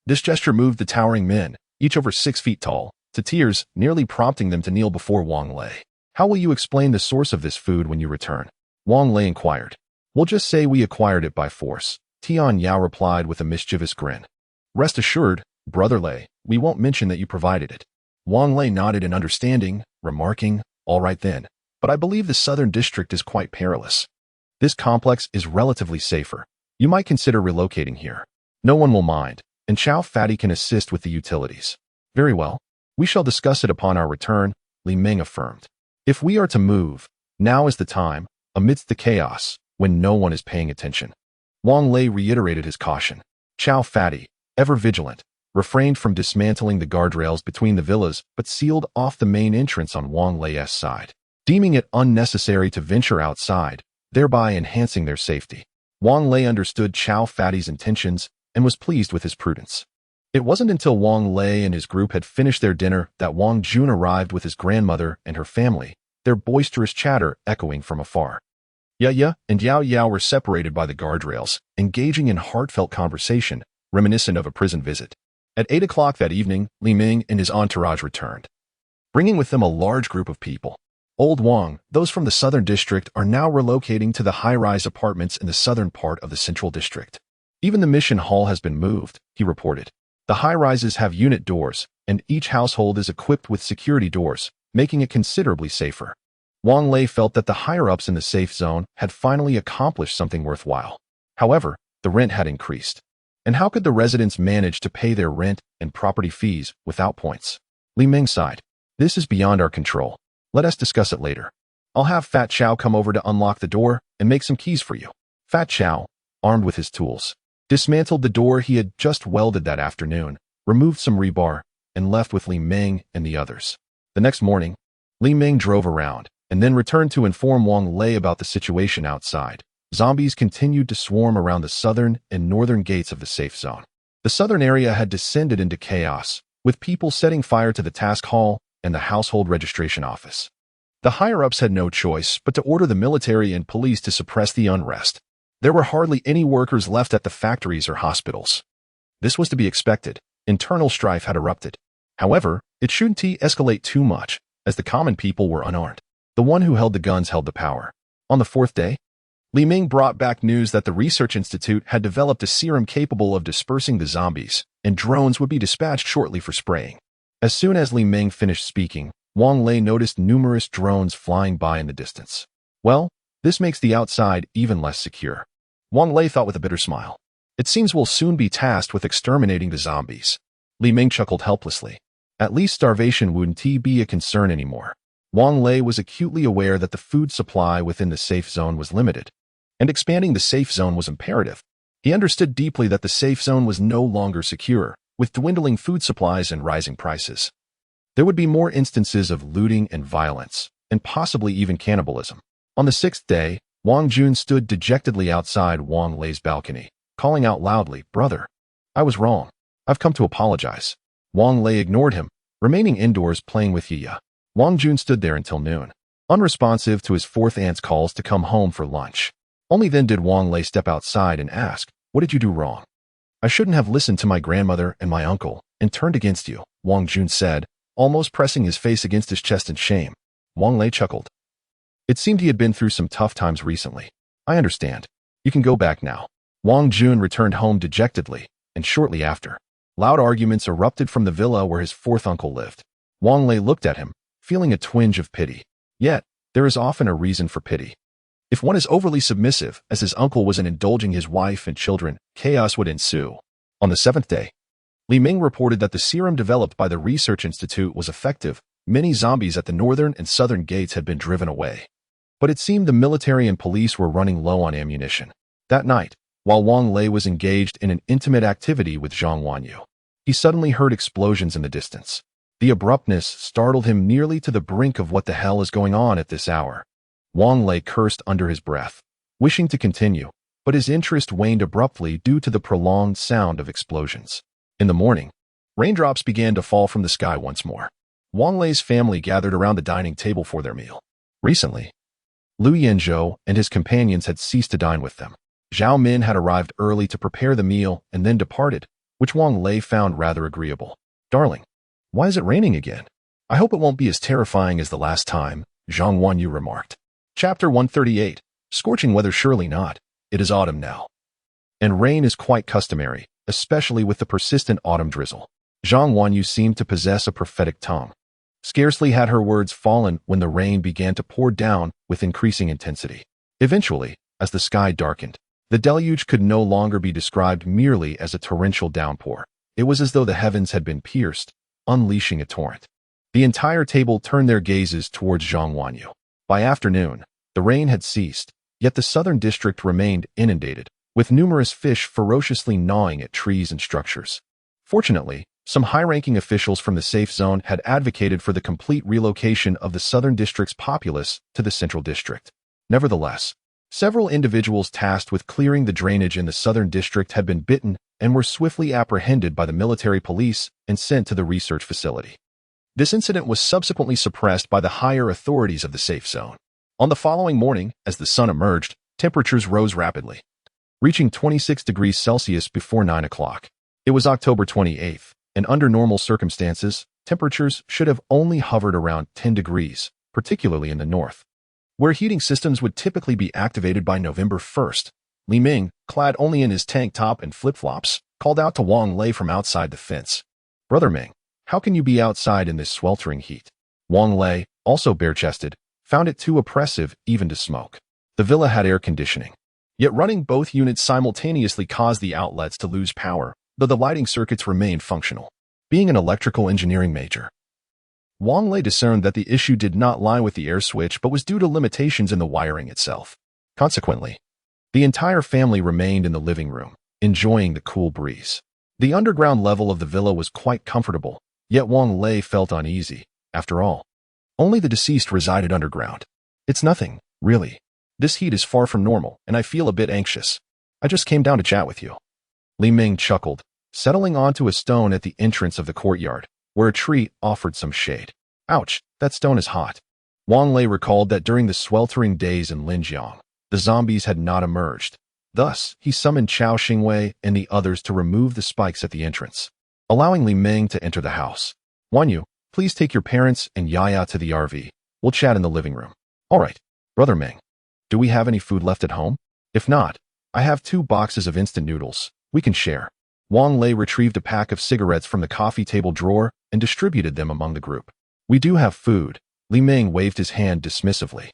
This gesture moved the towering men, each over 6 feet tall, to tears, nearly prompting them to kneel before Wang Lei. How will you explain the source of this food when you return? Wang Lei inquired. We'll just say we acquired it by force, Tian Yao replied with a mischievous grin. Rest assured, Brother Lei, we won't mention that you provided it. Wang Lei nodded in understanding, remarking, all right then, but I believe the southern district is quite perilous. This complex is relatively safer. You might consider relocating here. No one will mind, and Chao Fatty can assist with the utilities. Very well. We shall discuss it upon our return, Li Ming affirmed. If we are to move, now is the time, amidst the chaos, when no one is paying attention. Wang Lei reiterated his caution. Chao Fatty, ever vigilant, refrained from dismantling the guardrails between the villas but sealed off the main entrance on Wang Lei's side, deeming it unnecessary to venture outside, thereby enhancing their safety. Wang Lei understood Chao Fatty's intentions and was pleased with his prudence. It wasn't until Wang Lei and his group had finished their dinner that Wang Jun arrived with his grandmother and her family, their boisterous chatter echoing from afar. Ya and Yao Yao were separated by the guardrails, engaging in heartfelt conversation, reminiscent of a prison visit. At 8 o'clock that evening, Li Ming and his entourage returned, bringing with them a large group of people. Old Wang, those from the southern district, are now relocating to the high-rise apartments in the southern part of the central district. Even the mission hall has been moved, he reported. The high-rises have unit doors, and each household is equipped with security doors, making it considerably safer. Wang Lei felt that the higher-ups in the safe zone had finally accomplished something worthwhile. However, the rent had increased. And how could the residents manage to pay their rent and property fees without points? Li Ming sighed. This is beyond our control. Let us discuss it later. I'll have Fat Chow come over to unlock the door and make some keys for you. Fat Chow, armed with his tools, dismantled the door he had just welded that afternoon, removed some rebar, and left with Li Ming and the others. The next morning, Li Ming drove around and then returned to inform Wang Lei about the situation outside. Zombies continued to swarm around the southern and northern gates of the safe zone. The southern area had descended into chaos, with people setting fire to the task hall, and the household registration office. The higher-ups had no choice but to order the military and police to suppress the unrest. There were hardly any workers left at the factories or hospitals. This was to be expected. Internal strife had erupted. However, it shouldn't escalate too much, as the common people were unarmed. The one who held the guns held the power. On the fourth day, Li Ming brought back news that the Research Institute had developed a serum capable of dispersing the zombies, and drones would be dispatched shortly for spraying. As soon as Li Ming finished speaking, Wang Lei noticed numerous drones flying by in the distance. Well, this makes the outside even less secure. Wang Lei thought with a bitter smile. It seems we'll soon be tasked with exterminating the zombies. Li Ming chuckled helplessly. At least starvation wouldn't be a concern anymore. Wang Lei was acutely aware that the food supply within the safe zone was limited, and expanding the safe zone was imperative. He understood deeply that the safe zone was no longer secure, with dwindling food supplies and rising prices. There would be more instances of looting and violence, and possibly even cannibalism. On the sixth day, Wang Jun stood dejectedly outside Wang Lei's balcony, calling out loudly, "Brother, I was wrong. I've come to apologize." Wang Lei ignored him, remaining indoors playing with Yiya. Wang Jun stood there until noon, unresponsive to his fourth aunt's calls to come home for lunch. Only then did Wang Lei step outside and ask, "What did you do wrong?" "I shouldn't have listened to my grandmother and my uncle and turned against you," Wang Jun said, almost pressing his face against his chest in shame. Wang Lei chuckled. It seemed he had been through some tough times recently. "I understand. You can go back now." Wang Jun returned home dejectedly, and shortly after, loud arguments erupted from the villa where his fourth uncle lived. Wang Lei looked at him, feeling a twinge of pity. Yet, there is often a reason for pity. If one is overly submissive, as his uncle was in indulging his wife and children, chaos would ensue. On the seventh day, Li Ming reported that the serum developed by the Research Institute was effective. Many zombies at the northern and southern gates had been driven away. But it seemed the military and police were running low on ammunition. That night, while Wang Lei was engaged in an intimate activity with Zhang Wanyu, he suddenly heard explosions in the distance. The abruptness startled him nearly to the brink of what the hell is going on at this hour. Wang Lei cursed under his breath, wishing to continue, but his interest waned abruptly due to the prolonged sound of explosions. In the morning, raindrops began to fall from the sky once more. Wang Lei's family gathered around the dining table for their meal. Recently, Liu Yanzhou and his companions had ceased to dine with them. Zhao Min had arrived early to prepare the meal and then departed, which Wang Lei found rather agreeable. "Darling, why is it raining again? I hope it won't be as terrifying as the last time," Zhang Wanyu remarked. Chapter 138. Scorching weather. Surely not. It is autumn now. And rain is quite customary, especially with the persistent autumn drizzle. Zhang Wanyu seemed to possess a prophetic tongue. Scarcely had her words fallen when the rain began to pour down with increasing intensity. Eventually, as the sky darkened, the deluge could no longer be described merely as a torrential downpour. It was as though the heavens had been pierced, unleashing a torrent. The entire table turned their gazes towards Zhang Wanyu. By afternoon, the rain had ceased, yet the southern district remained inundated, with numerous fish ferociously gnawing at trees and structures. Fortunately, some high-ranking officials from the safe zone had advocated for the complete relocation of the southern district's populace to the central district. Nevertheless, several individuals tasked with clearing the drainage in the southern district had been bitten and were swiftly apprehended by the military police and sent to the research facility. This incident was subsequently suppressed by the higher authorities of the safe zone. On the following morning, as the sun emerged, temperatures rose rapidly, reaching 26 degrees Celsius before 9 o'clock. It was October 28th, and under normal circumstances, temperatures should have only hovered around 10 degrees, particularly in the north, where heating systems would typically be activated by November 1st. Li Ming, clad only in his tank top and flip-flops, called out to Wang Lei from outside the fence. "Brother Ming, how can you be outside in this sweltering heat?" Wang Lei, also bare-chested, found it too oppressive even to smoke. The villa had air conditioning, yet running both units simultaneously caused the outlets to lose power, though the lighting circuits remained functional. Being an electrical engineering major, Wang Lei discerned that the issue did not lie with the air switch but was due to limitations in the wiring itself. Consequently, the entire family remained in the living room, enjoying the cool breeze. The underground level of the villa was quite comfortable, yet Wang Lei felt uneasy. After all, only the deceased resided underground. "It's nothing, really. This heat is far from normal, and I feel a bit anxious. I just came down to chat with you." Li Ming chuckled, settling onto a stone at the entrance of the courtyard, where a tree offered some shade. Ouch, that stone is hot. Wang Lei recalled that during the sweltering days in Linjiang, the zombies had not emerged. Thus, he summoned Chao Xingwei and the others to remove the spikes at the entrance, allowing Li Ming to enter the house. Wanyu, please take your parents and Yaya to the RV. We'll chat in the living room. All right, Brother Ming. Do we have any food left at home? If not, I have 2 boxes of instant noodles. We can share. Wang Lei retrieved a pack of cigarettes from the coffee table drawer and distributed them among the group. We do have food. Li Ming waved his hand dismissively.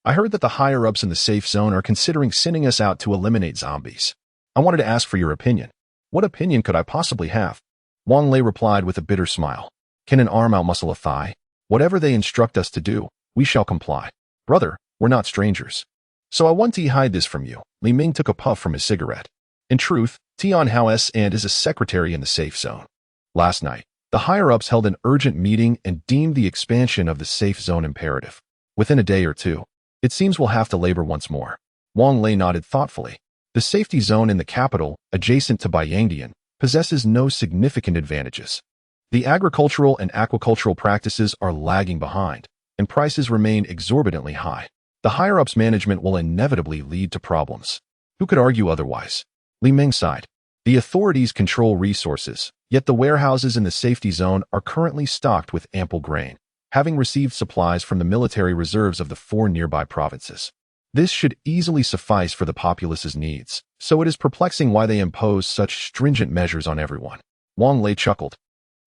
I heard that the higher-ups in the safe zone are considering sending us out to eliminate zombies. I wanted to ask for your opinion. What opinion could I possibly have? Wang Lei replied with a bitter smile. Can an arm outmuscle a thigh? Whatever they instruct us to do, we shall comply. Brother, we're not strangers. So I want to hide this from you. Li Ming took a puff from his cigarette. In truth, Tian Hao and is a secretary in the safe zone. Last night, the higher-ups held an urgent meeting and deemed the expansion of the safe zone imperative. Within a day or two, it seems we'll have to labor once more. Wang Lei nodded thoughtfully. The safety zone in the capital, adjacent to Baiyangdian, possesses no significant advantages. The agricultural and aquacultural practices are lagging behind, and prices remain exorbitantly high. The higher-ups management will inevitably lead to problems. Who could argue otherwise? Li Ming sighed. The authorities control resources, yet the warehouses in the safety zone are currently stocked with ample grain, having received supplies from the military reserves of the 4 nearby provinces. This should easily suffice for the populace's needs, so it is perplexing why they impose such stringent measures on everyone. Wang Lei chuckled.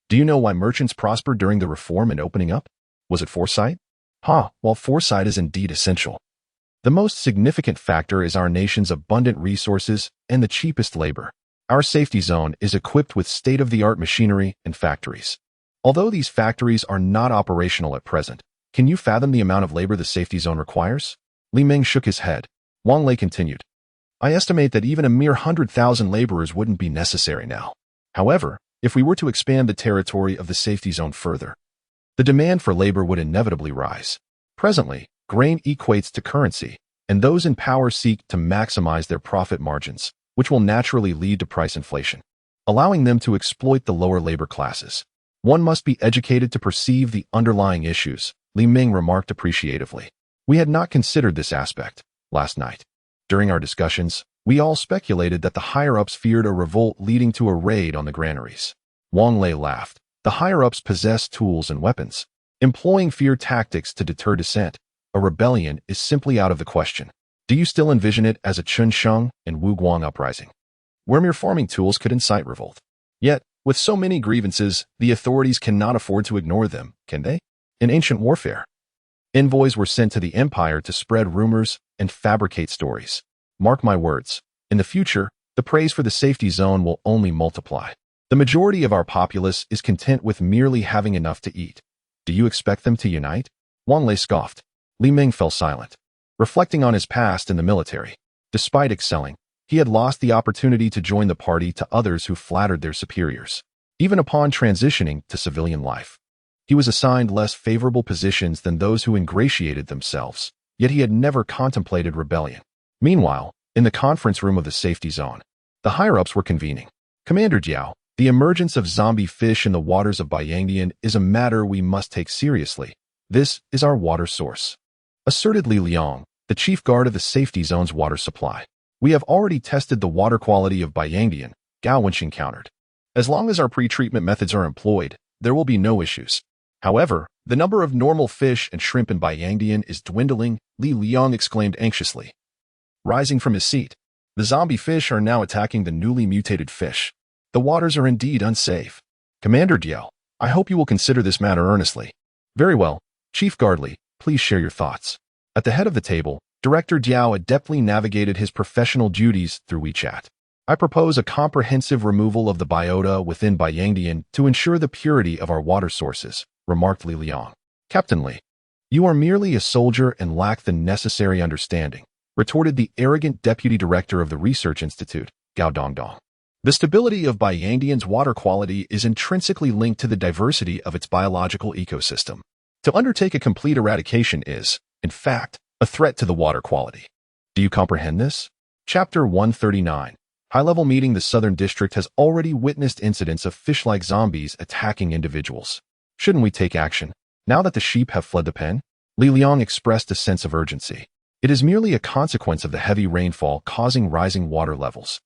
Do you know why merchants prospered during the reform and opening up? Was it foresight? While foresight is indeed essential, the most significant factor is our nation's abundant resources and the cheapest labor. Our safety zone is equipped with state-of-the-art machinery and factories. Although these factories are not operational at present, can you fathom the amount of labor the safety zone requires? Li Ming shook his head. Wang Lei continued. I estimate that even a mere 100,000 laborers wouldn't be necessary now. However, if we were to expand the territory of the safety zone further, the demand for labor would inevitably rise. Presently, grain equates to currency, and those in power seek to maximize their profit margins, which will naturally lead to price inflation, allowing them to exploit the lower labor classes. One must be educated to perceive the underlying issues, Li Ming remarked appreciatively. We had not considered this aspect. Last night, during our discussions, we all speculated that the higher-ups feared a revolt leading to a raid on the granaries. Wang Lei laughed. The higher-ups possess tools and weapons. Employing fear tactics to deter dissent, a rebellion is simply out of the question. Do you still envision it as a Chunsheng and Wuguang uprising, where mere farming tools could incite revolt? Yet, with so many grievances, the authorities cannot afford to ignore them, can they? In ancient warfare, envoys were sent to the empire to spread rumors and fabricate stories. Mark my words, in the future, the praise for the safety zone will only multiply. The majority of our populace is content with merely having enough to eat. Do you expect them to unite? Wang Lei scoffed. Li Ming fell silent, reflecting on his past in the military. Despite excelling, he had lost the opportunity to join the party to others who flattered their superiors. Even upon transitioning to civilian life, he was assigned less favorable positions than those who ingratiated themselves, yet he had never contemplated rebellion. Meanwhile, in the conference room of the safety zone, the higher-ups were convening. Commander Jiao, the emergence of zombie fish in the waters of Baiyangdian is a matter we must take seriously. This is our water source, asserted Li Liang, the chief guard of the safety zone's water supply. We have already tested the water quality of Baiyangdian, Gao Wenxing countered. As long as our pre-treatment methods are employed, there will be no issues. However, the number of normal fish and shrimp in Baiyangdian is dwindling, Li Liang exclaimed anxiously. Rising from his seat, the zombie fish are now attacking the newly mutated fish. The waters are indeed unsafe. Commander Diao, I hope you will consider this matter earnestly. Very well, Chief Guardly, please share your thoughts. At the head of the table, Director Diao adeptly navigated his professional duties through WeChat. I propose a comprehensive removal of the biota within Baiyangdian to ensure the purity of our water sources, remarked Li Liang. Captain Li, you are merely a soldier and lack the necessary understanding, retorted the arrogant deputy director of the research institute, Gao Dongdong. The stability of Baiyangdian's water quality is intrinsically linked to the diversity of its biological ecosystem. To undertake a complete eradication is, in fact, a threat to the water quality. Do you comprehend this? Chapter 139. High-level meeting. The Southern District has already witnessed incidents of fish-like zombies attacking individuals. Shouldn't we take action? Now that the sheep have fled the pen, Li Liang expressed a sense of urgency. It is merely a consequence of the heavy rainfall causing rising water levels.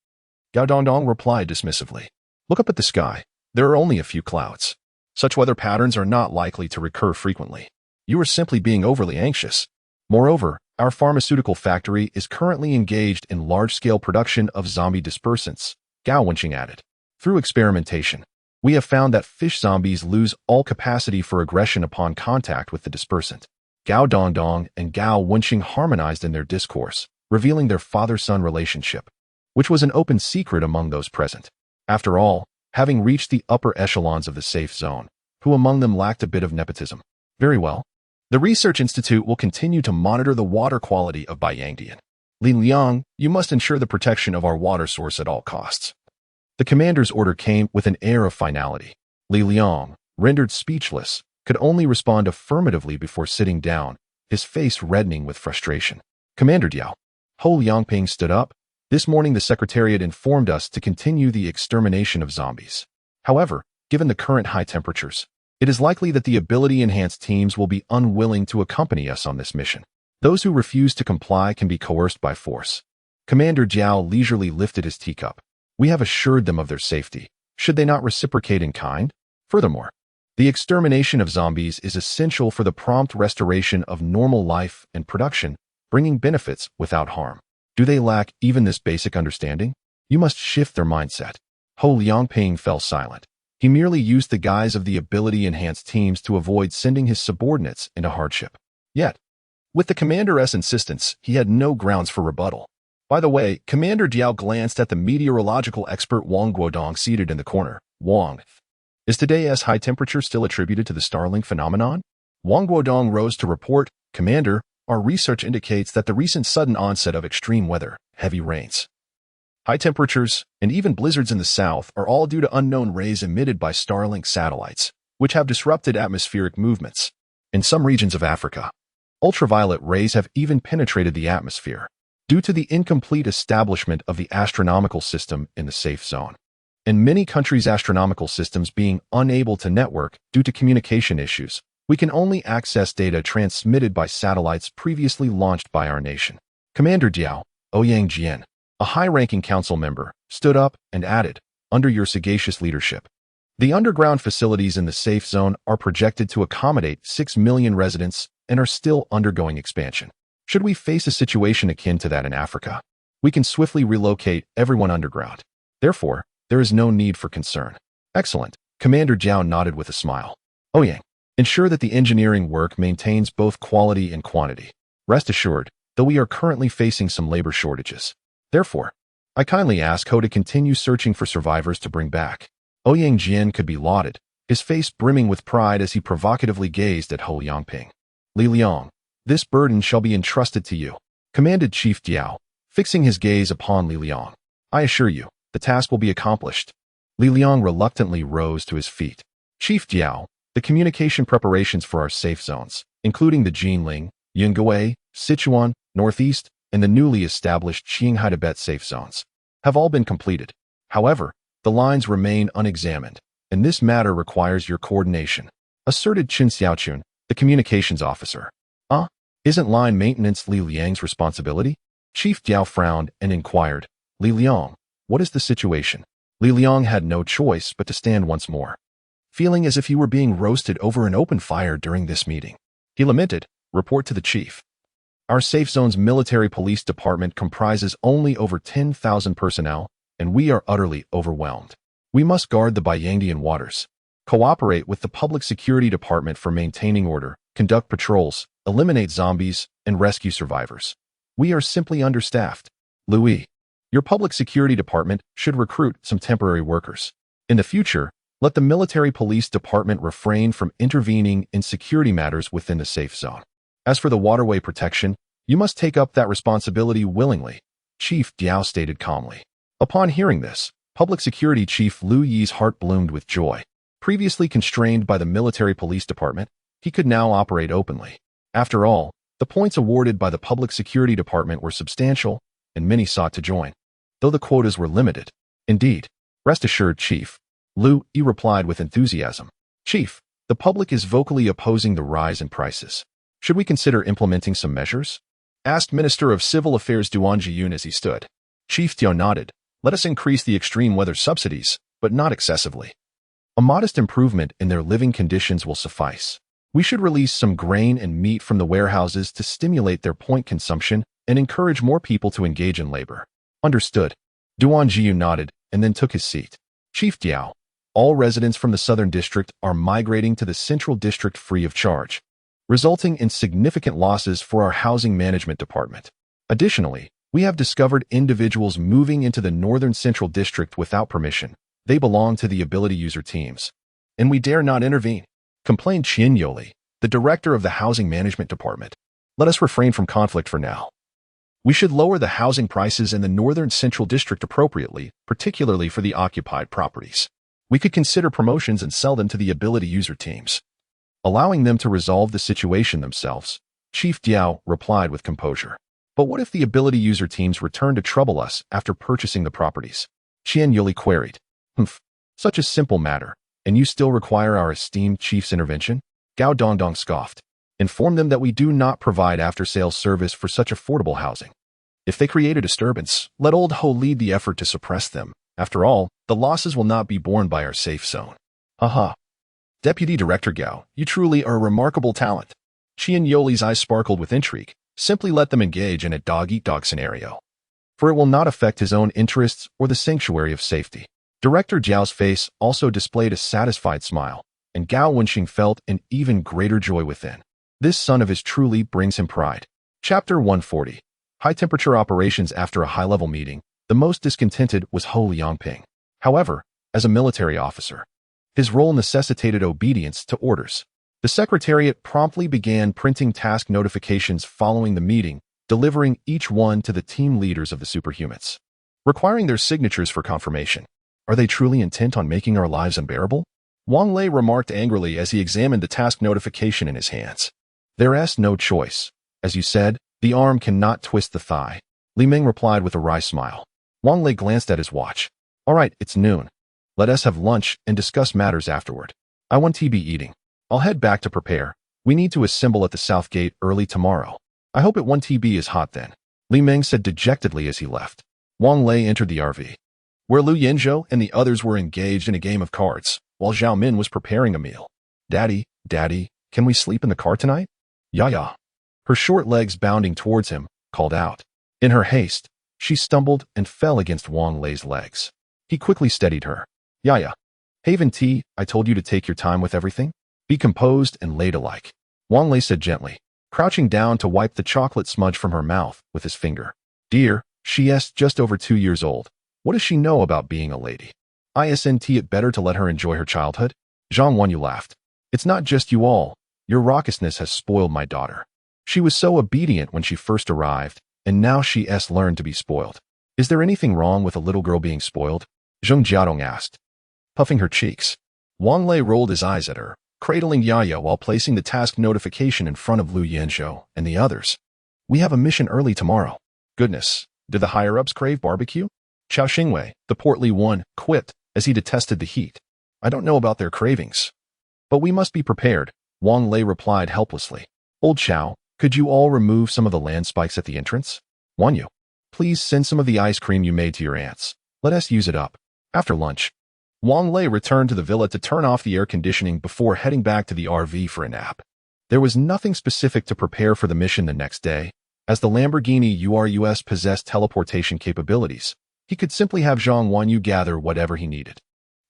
Gao Dongdong replied dismissively. Look up at the sky. There are only a few clouds. Such weather patterns are not likely to recur frequently. You are simply being overly anxious. Moreover, our pharmaceutical factory is currently engaged in large-scale production of zombie dispersants, Gao Wenqing added. Through experimentation, we have found that fish zombies lose all capacity for aggression upon contact with the dispersant. Gao Dongdong and Gao Wenqing harmonized in their discourse, revealing their father-son relationship, which was an open secret among those present. After all, having reached the upper echelons of the safe zone, who among them lacked a bit of nepotism? Very well. The Research Institute will continue to monitor the water quality of Baiyangdian. Li Liang, you must ensure the protection of our water source at all costs. The commander's order came with an air of finality. Li Liang, rendered speechless, could only respond affirmatively before sitting down, his face reddening with frustration. Commander Diao. Ho Liangping stood up. This morning the Secretariat informed us to continue the extermination of zombies. However, given the current high temperatures, it is likely that the ability-enhanced teams will be unwilling to accompany us on this mission. Those who refuse to comply can be coerced by force. Commander Jiao leisurely lifted his teacup. We have assured them of their safety. Should they not reciprocate in kind? Furthermore, the extermination of zombies is essential for the prompt restoration of normal life and production, bringing benefits without harm. Do they lack even this basic understanding? You must shift their mindset. Ho Liangping fell silent. He merely used the guise of the ability-enhanced teams to avoid sending his subordinates into hardship. Yet, with the commander's insistence, he had no grounds for rebuttal. By the way, Commander Diao glanced at the meteorological expert Wang Guodong seated in the corner. Wang, is today's high temperature still attributed to the Starling phenomenon? Wang Guodong rose to report, Commander, our research indicates that the recent sudden onset of extreme weather, heavy rains, high temperatures, and even blizzards in the south are all due to unknown rays emitted by Starlink satellites, which have disrupted atmospheric movements. In some regions of Africa, ultraviolet rays have even penetrated the atmosphere, due to the incomplete establishment of the astronomical system in the safe zone. In many countries' astronomical systems being unable to network due to communication issues, we can only access data transmitted by satellites previously launched by our nation. Commander Diao, Ouyang Jian, a high-ranking council member, stood up and added, under your sagacious leadership, the underground facilities in the safe zone are projected to accommodate 6 million residents and are still undergoing expansion. Should we face a situation akin to that in Africa, we can swiftly relocate everyone underground. Therefore, there is no need for concern. Excellent. Commander Jiao nodded with a smile. Ouyang, ensure that the engineering work maintains both quality and quantity. Rest assured, though we are currently facing some labor shortages. Therefore, I kindly ask Ho to continue searching for survivors to bring back. Ouyang Jian could be lauded, his face brimming with pride as he provocatively gazed at Ho Liangping. Li Liang, this burden shall be entrusted to you, commanded Chief Diao, fixing his gaze upon Li Liang. I assure you, the task will be accomplished. Li Liang reluctantly rose to his feet. Chief Diao, the communication preparations for our safe zones, including the Jinling, Yingwei, Sichuan, Northeast, and the newly established Qinghai Tibet safe zones, have all been completed. However, the lines remain unexamined, and this matter requires your coordination, asserted Qin Xiaochun, the communications officer. Isn't line maintenance Li Liang's responsibility? Chief Diao frowned and inquired, Li Liang, what is the situation? Li Liang had no choice but to stand once more, feeling as if he were being roasted over an open fire during this meeting. He lamented, report to the chief. Our safe zone's military police department comprises only over 10,000 personnel, and we are utterly overwhelmed. We must guard the Baiyangdian waters, cooperate with the public security department for maintaining order, conduct patrols, eliminate zombies, and rescue survivors. We are simply understaffed. Louis, your public security department should recruit some temporary workers. In the future, let the military police department refrain from intervening in security matters within the safe zone. As for the waterway protection, you must take up that responsibility willingly, Chief Diao stated calmly. Upon hearing this, Public Security Chief Lu Yi's heart bloomed with joy. Previously constrained by the military police department, he could now operate openly. After all, the points awarded by the Public Security Department were substantial, and many sought to join, though the quotas were limited. Indeed, rest assured, Chief, Lu Yi replied with enthusiasm. Chief, The public is vocally opposing the rise in prices. Should we consider implementing some measures? Asked Minister of Civil Affairs Duan Jiyun as he stood. Chief Tio nodded. Let us increase the extreme weather subsidies, but not excessively. A modest improvement in their living conditions will suffice. We should release some grain and meat from the warehouses to stimulate their point consumption and encourage more people to engage in labor. Understood. Duan Jiyun nodded and then took his seat. Chief Diao, all residents from the Southern District are migrating to the Central District free of charge, resulting in significant losses for our Housing Management Department. Additionally, we have discovered individuals moving into the Northern Central District without permission. They belong to the ability user teams, and we dare not intervene, complained Qian Yoli, the director of the Housing Management Department. Let us refrain from conflict for now. We should lower the housing prices in the Northern Central District appropriately, particularly for the occupied properties. We could consider promotions and sell them to the ability user teams, allowing them to resolve the situation themselves. Chief Diao replied with composure. But what if the ability user teams return to trouble us after purchasing the properties? Qian Yuli queried. Such a simple matter, and you still require our esteemed chief's intervention? Gao Dongdong scoffed. Inform them that we do not provide after-sales service for such affordable housing. If they create a disturbance, let Old Ho lead the effort to suppress them. After all, the losses will not be borne by our safe zone. Haha. Deputy Director Gao, you truly are a remarkable talent. Qian Yoli's eyes sparkled with intrigue. Simply let them engage in a dog-eat-dog scenario, for it will not affect his own interests or the sanctuary of safety. Director Jiao's face also displayed a satisfied smile, and Gao Wenxing felt an even greater joy within. This son of his truly brings him pride. Chapter 140. High-temperature operations. After a high-level meeting, the most discontented was Ho Liangping. However, as a military officer, his role necessitated obedience to orders. The Secretariat promptly began printing task notifications following the meeting, delivering each one to the team leaders of the superhumans, requiring their signatures for confirmation. Are they truly intent on making our lives unbearable? Wang Lei remarked angrily as he examined the task notification in his hands. There's no choice. As you said, the arm cannot twist the thigh. Li Ming replied with a wry smile. Wang Lei glanced at his watch. All right, it's noon. Let us have lunch and discuss matters afterward. I want to be eating. I'll head back to prepare. We need to assemble at the South Gate early tomorrow. I hope it 1TB is hot then. Li Ming said dejectedly as he left. Wang Lei entered the RV, where Lu Yinzhou and the others were engaged in a game of cards, while Zhao Min was preparing a meal. Daddy, can we sleep in the car tonight? Ya. Her short legs bounding towards him, called out. In her haste, she stumbled and fell against Wang Lei's legs. He quickly steadied her. Ya. Haven T, I told you to take your time with everything? Be composed and ladylike. Wang Lei said gently, crouching down to wipe the chocolate smudge from her mouth with his finger. Dear, she's just over 2 years old. What does she know about being a lady? Isn't it better to let her enjoy her childhood? Zhang Wanyu laughed. It's not just you all. Your raucousness has spoiled my daughter. She was so obedient when she first arrived, and now she's learned to be spoiled. Is there anything wrong with a little girl being spoiled? Zheng Jiadong asked, puffing her cheeks. Wang Lei rolled his eyes at her, cradling Yaya while placing the task notification in front of Lu Yanzhou and the others. We have a mission early tomorrow. Goodness, did the higher-ups crave barbecue? Chao Xingwei, the portly one, quipped as he detested the heat. I don't know about their cravings, but we must be prepared, Wang Lei replied helplessly. Old Chao, could you all remove some of the land spikes at the entrance? Wanyu, please send some of the ice cream you made to your aunts. Let us use it up. After lunch, Wang Lei returned to the villa to turn off the air conditioning before heading back to the RV for a nap. There was nothing specific to prepare for the mission the next day, as the Lamborghini URUS possessed teleportation capabilities. He could simply have Zhang Wanyu gather whatever he needed.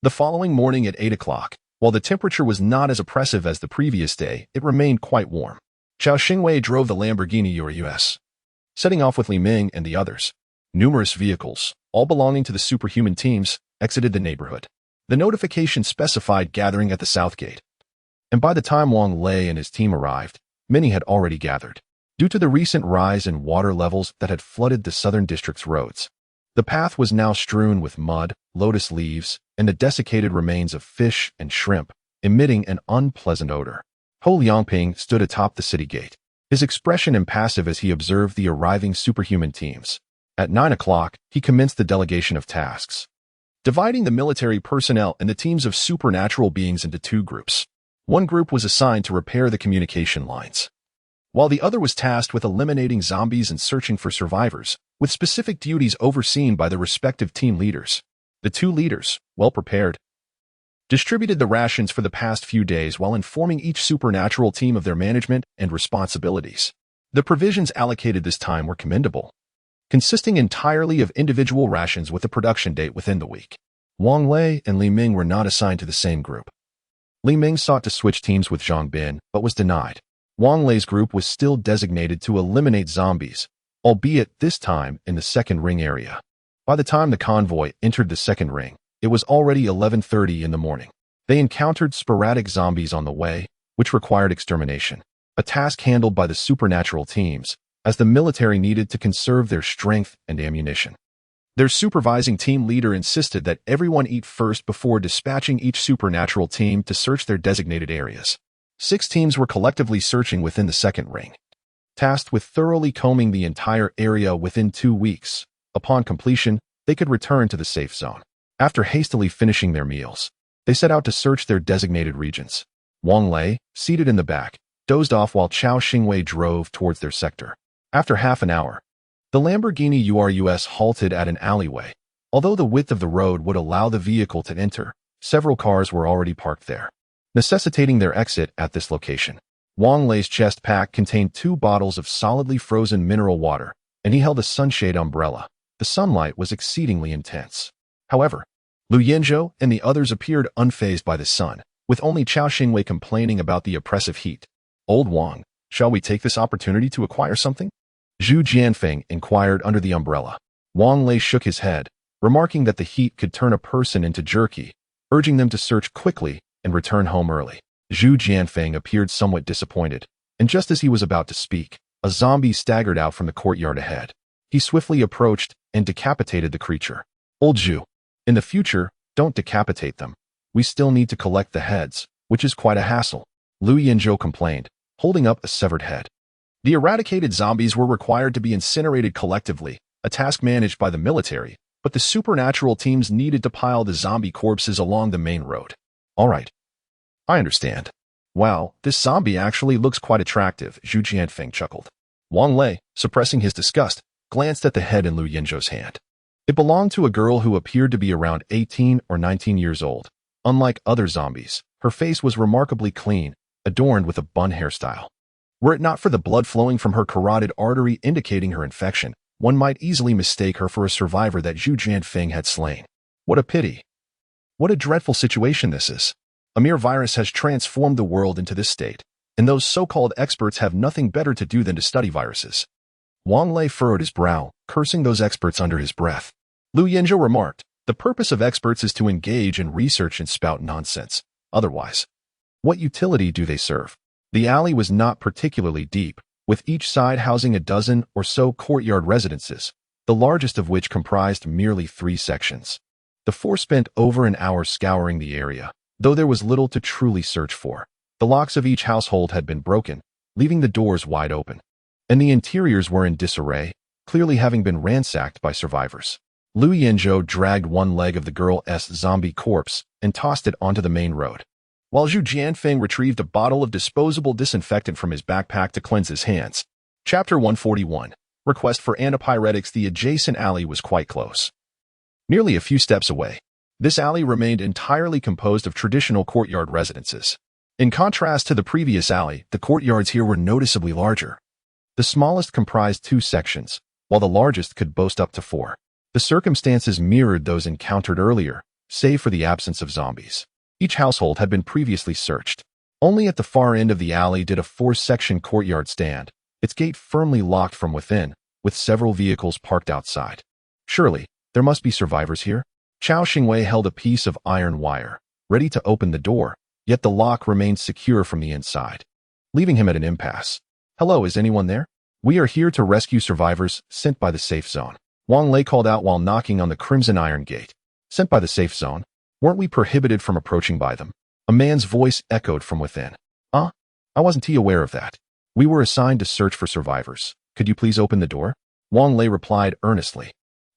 The following morning at 8 o'clock, while the temperature was not as oppressive as the previous day, it remained quite warm. Chao Xingwei drove the Lamborghini URUS, setting off with Li Ming and the others. Numerous vehicles, all belonging to the superhuman teams, exited the neighborhood. The notification specified gathering at the South Gate, and by the time Wang Lei and his team arrived, many had already gathered. Due to the recent rise in water levels that had flooded the Southern District's roads, the path was now strewn with mud, lotus leaves, and the desiccated remains of fish and shrimp, emitting an unpleasant odor. Ho Liangping stood atop the city gate, his expression impassive as he observed the arriving superhuman teams. At 9 o'clock, he commenced the delegation of tasks, dividing the military personnel and the teams of supernatural beings into 2 groups. One group was assigned to repair the communication lines, while the other was tasked with eliminating zombies and searching for survivors, with specific duties overseen by the respective team leaders. The two leaders, well prepared, distributed the rations for the past few days while informing each supernatural team of their management and responsibilities. The provisions allocated this time were commendable, consisting entirely of individual rations with a production date within the week. Wang Lei and Li Ming were not assigned to the same group. Li Ming sought to switch teams with Zhang Bin, but was denied. Wang Lei's group was still designated to eliminate zombies, albeit this time in the second ring area. By the time the convoy entered the second ring, it was already 11:30 in the morning. They encountered sporadic zombies on the way, which required extermination, a task handled by the supernatural teams, as the military needed to conserve their strength and ammunition. Their supervising team leader insisted that everyone eat first before dispatching each supernatural team to search their designated areas. 6 teams were collectively searching within the second ring, tasked with thoroughly combing the entire area within 2 weeks. Upon completion, they could return to the safe zone. After hastily finishing their meals, they set out to search their designated regions. Wang Lei, seated in the back, dozed off while Chao Xingwei drove towards their sector. After half an hour, the Lamborghini Urus halted at an alleyway. Although the width of the road would allow the vehicle to enter, several cars were already parked there, necessitating their exit at this location. Wang Lei's chest pack contained 2 bottles of solidly frozen mineral water, and he held a sunshade umbrella. The sunlight was exceedingly intense. However, Lu Yinzhou and the others appeared unfazed by the sun, with only Chao Xingwei complaining about the oppressive heat. "Old Wang, shall we take this opportunity to acquire something?" Zhu Jianfeng inquired under the umbrella. Wang Lei shook his head, remarking that the heat could turn a person into jerky, urging them to search quickly and return home early. Zhu Jianfeng appeared somewhat disappointed, and just as he was about to speak, a zombie staggered out from the courtyard ahead. He swiftly approached and decapitated the creature. "Old Zhu, in the future, don't decapitate them. We still need to collect the heads, which is quite a hassle," Lu Yinzhou complained, holding up a severed head. The eradicated zombies were required to be incinerated collectively, a task managed by the military, but the supernatural teams needed to pile the zombie corpses along the main road. "All right. I understand. Wow, this zombie actually looks quite attractive," Zhu Jianfeng chuckled. Wang Lei, suppressing his disgust, glanced at the head in Lu Yinzhou's hand. It belonged to a girl who appeared to be around 18 or 19 years old. Unlike other zombies, her face was remarkably clean, adorned with a bun hairstyle. Were it not for the blood flowing from her carotid artery indicating her infection, one might easily mistake her for a survivor that Zhu Jianfeng had slain. What a pity. What a dreadful situation this is. A mere virus has transformed the world into this state, and those so-called experts have nothing better to do than to study viruses. Wang Lei furrowed his brow, cursing those experts under his breath. Lu Yinzhou remarked, "The purpose of experts is to engage in research and spout nonsense. Otherwise, what utility do they serve?" The alley was not particularly deep, with each side housing a dozen or so courtyard residences, the largest of which comprised merely 3 sections. The 4 spent over an hour scouring the area, though there was little to truly search for. The locks of each household had been broken, leaving the doors wide open, and the interiors were in disarray, clearly having been ransacked by survivors. Lu Yinzhou dragged one leg of the girl's zombie corpse and tossed it onto the main road, while Zhu Jianfeng retrieved a bottle of disposable disinfectant from his backpack to cleanse his hands. Chapter 141. Request for Antipyretics. The adjacent alley was quite close, merely a few steps away. This alley remained entirely composed of traditional courtyard residences. In contrast to the previous alley, the courtyards here were noticeably larger. The smallest comprised 2 sections, while the largest could boast up to 4. The circumstances mirrored those encountered earlier, save for the absence of zombies. Each household had been previously searched. Only at the far end of the alley did a 4-section courtyard stand, its gate firmly locked from within, with several vehicles parked outside. Surely, there must be survivors here. Chao Xingwei held a piece of iron wire, ready to open the door, yet the lock remained secure from the inside, leaving him at an impasse. "Hello, is anyone there? We are here to rescue survivors sent by the safe zone," Wang Lei called out while knocking on the crimson iron gate. "Sent by the safe zone? Weren't we prohibited from approaching by them?" A man's voice echoed from within. I wasn't aware of that. We were assigned to search for survivors. Could you please open the door?" Wang Lei replied earnestly.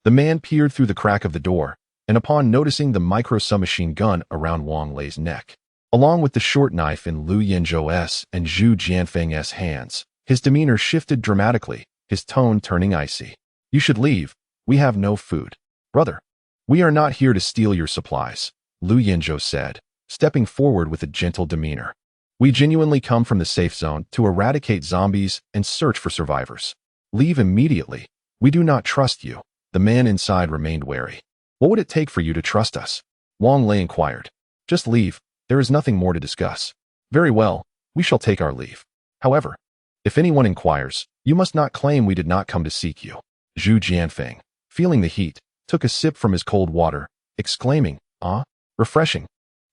The man peered through the crack of the door, and upon noticing the micro-submachine gun around Wang Lei's neck, Along with the short knife in Lu Yinzhou's and Zhu Jianfeng's hands, his demeanor shifted dramatically, his tone turning icy. You should leave. We have no food. Brother, we are not here to steal your supplies, Lu Yinzhou said, stepping forward with a gentle demeanor. We genuinely come from the safe zone to eradicate zombies and search for survivors. Leave immediately. We do not trust you. The man inside remained wary. What would it take for you to trust us? Wang Lei inquired. Just leave. There is nothing more to discuss. Very well, we shall take our leave. However, if anyone inquires, you must not claim we did not come to seek you. Zhu Jianfeng, feeling the heat, took a sip from his cold water, exclaiming, "Ah, refreshing."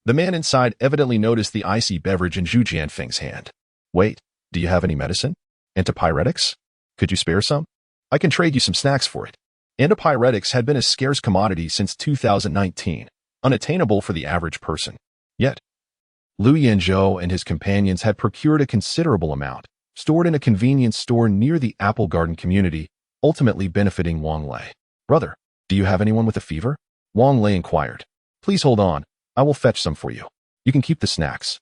The man inside evidently noticed the icy beverage in Zhu Jianfeng's hand. Wait, do you have any medicine? Antipyretics? Could you spare some? I can trade you some snacks for it. Antipyretics had been a scarce commodity since 2019, unattainable for the average person. Yet, Lu Yinzhou and his companions had procured a considerable amount, stored in a convenience store near the Apple Garden community, ultimately benefiting Wang Lei. Brother, do you have anyone with a fever? Wang Lei inquired. Please hold on. I will fetch some for you. You can keep the snacks.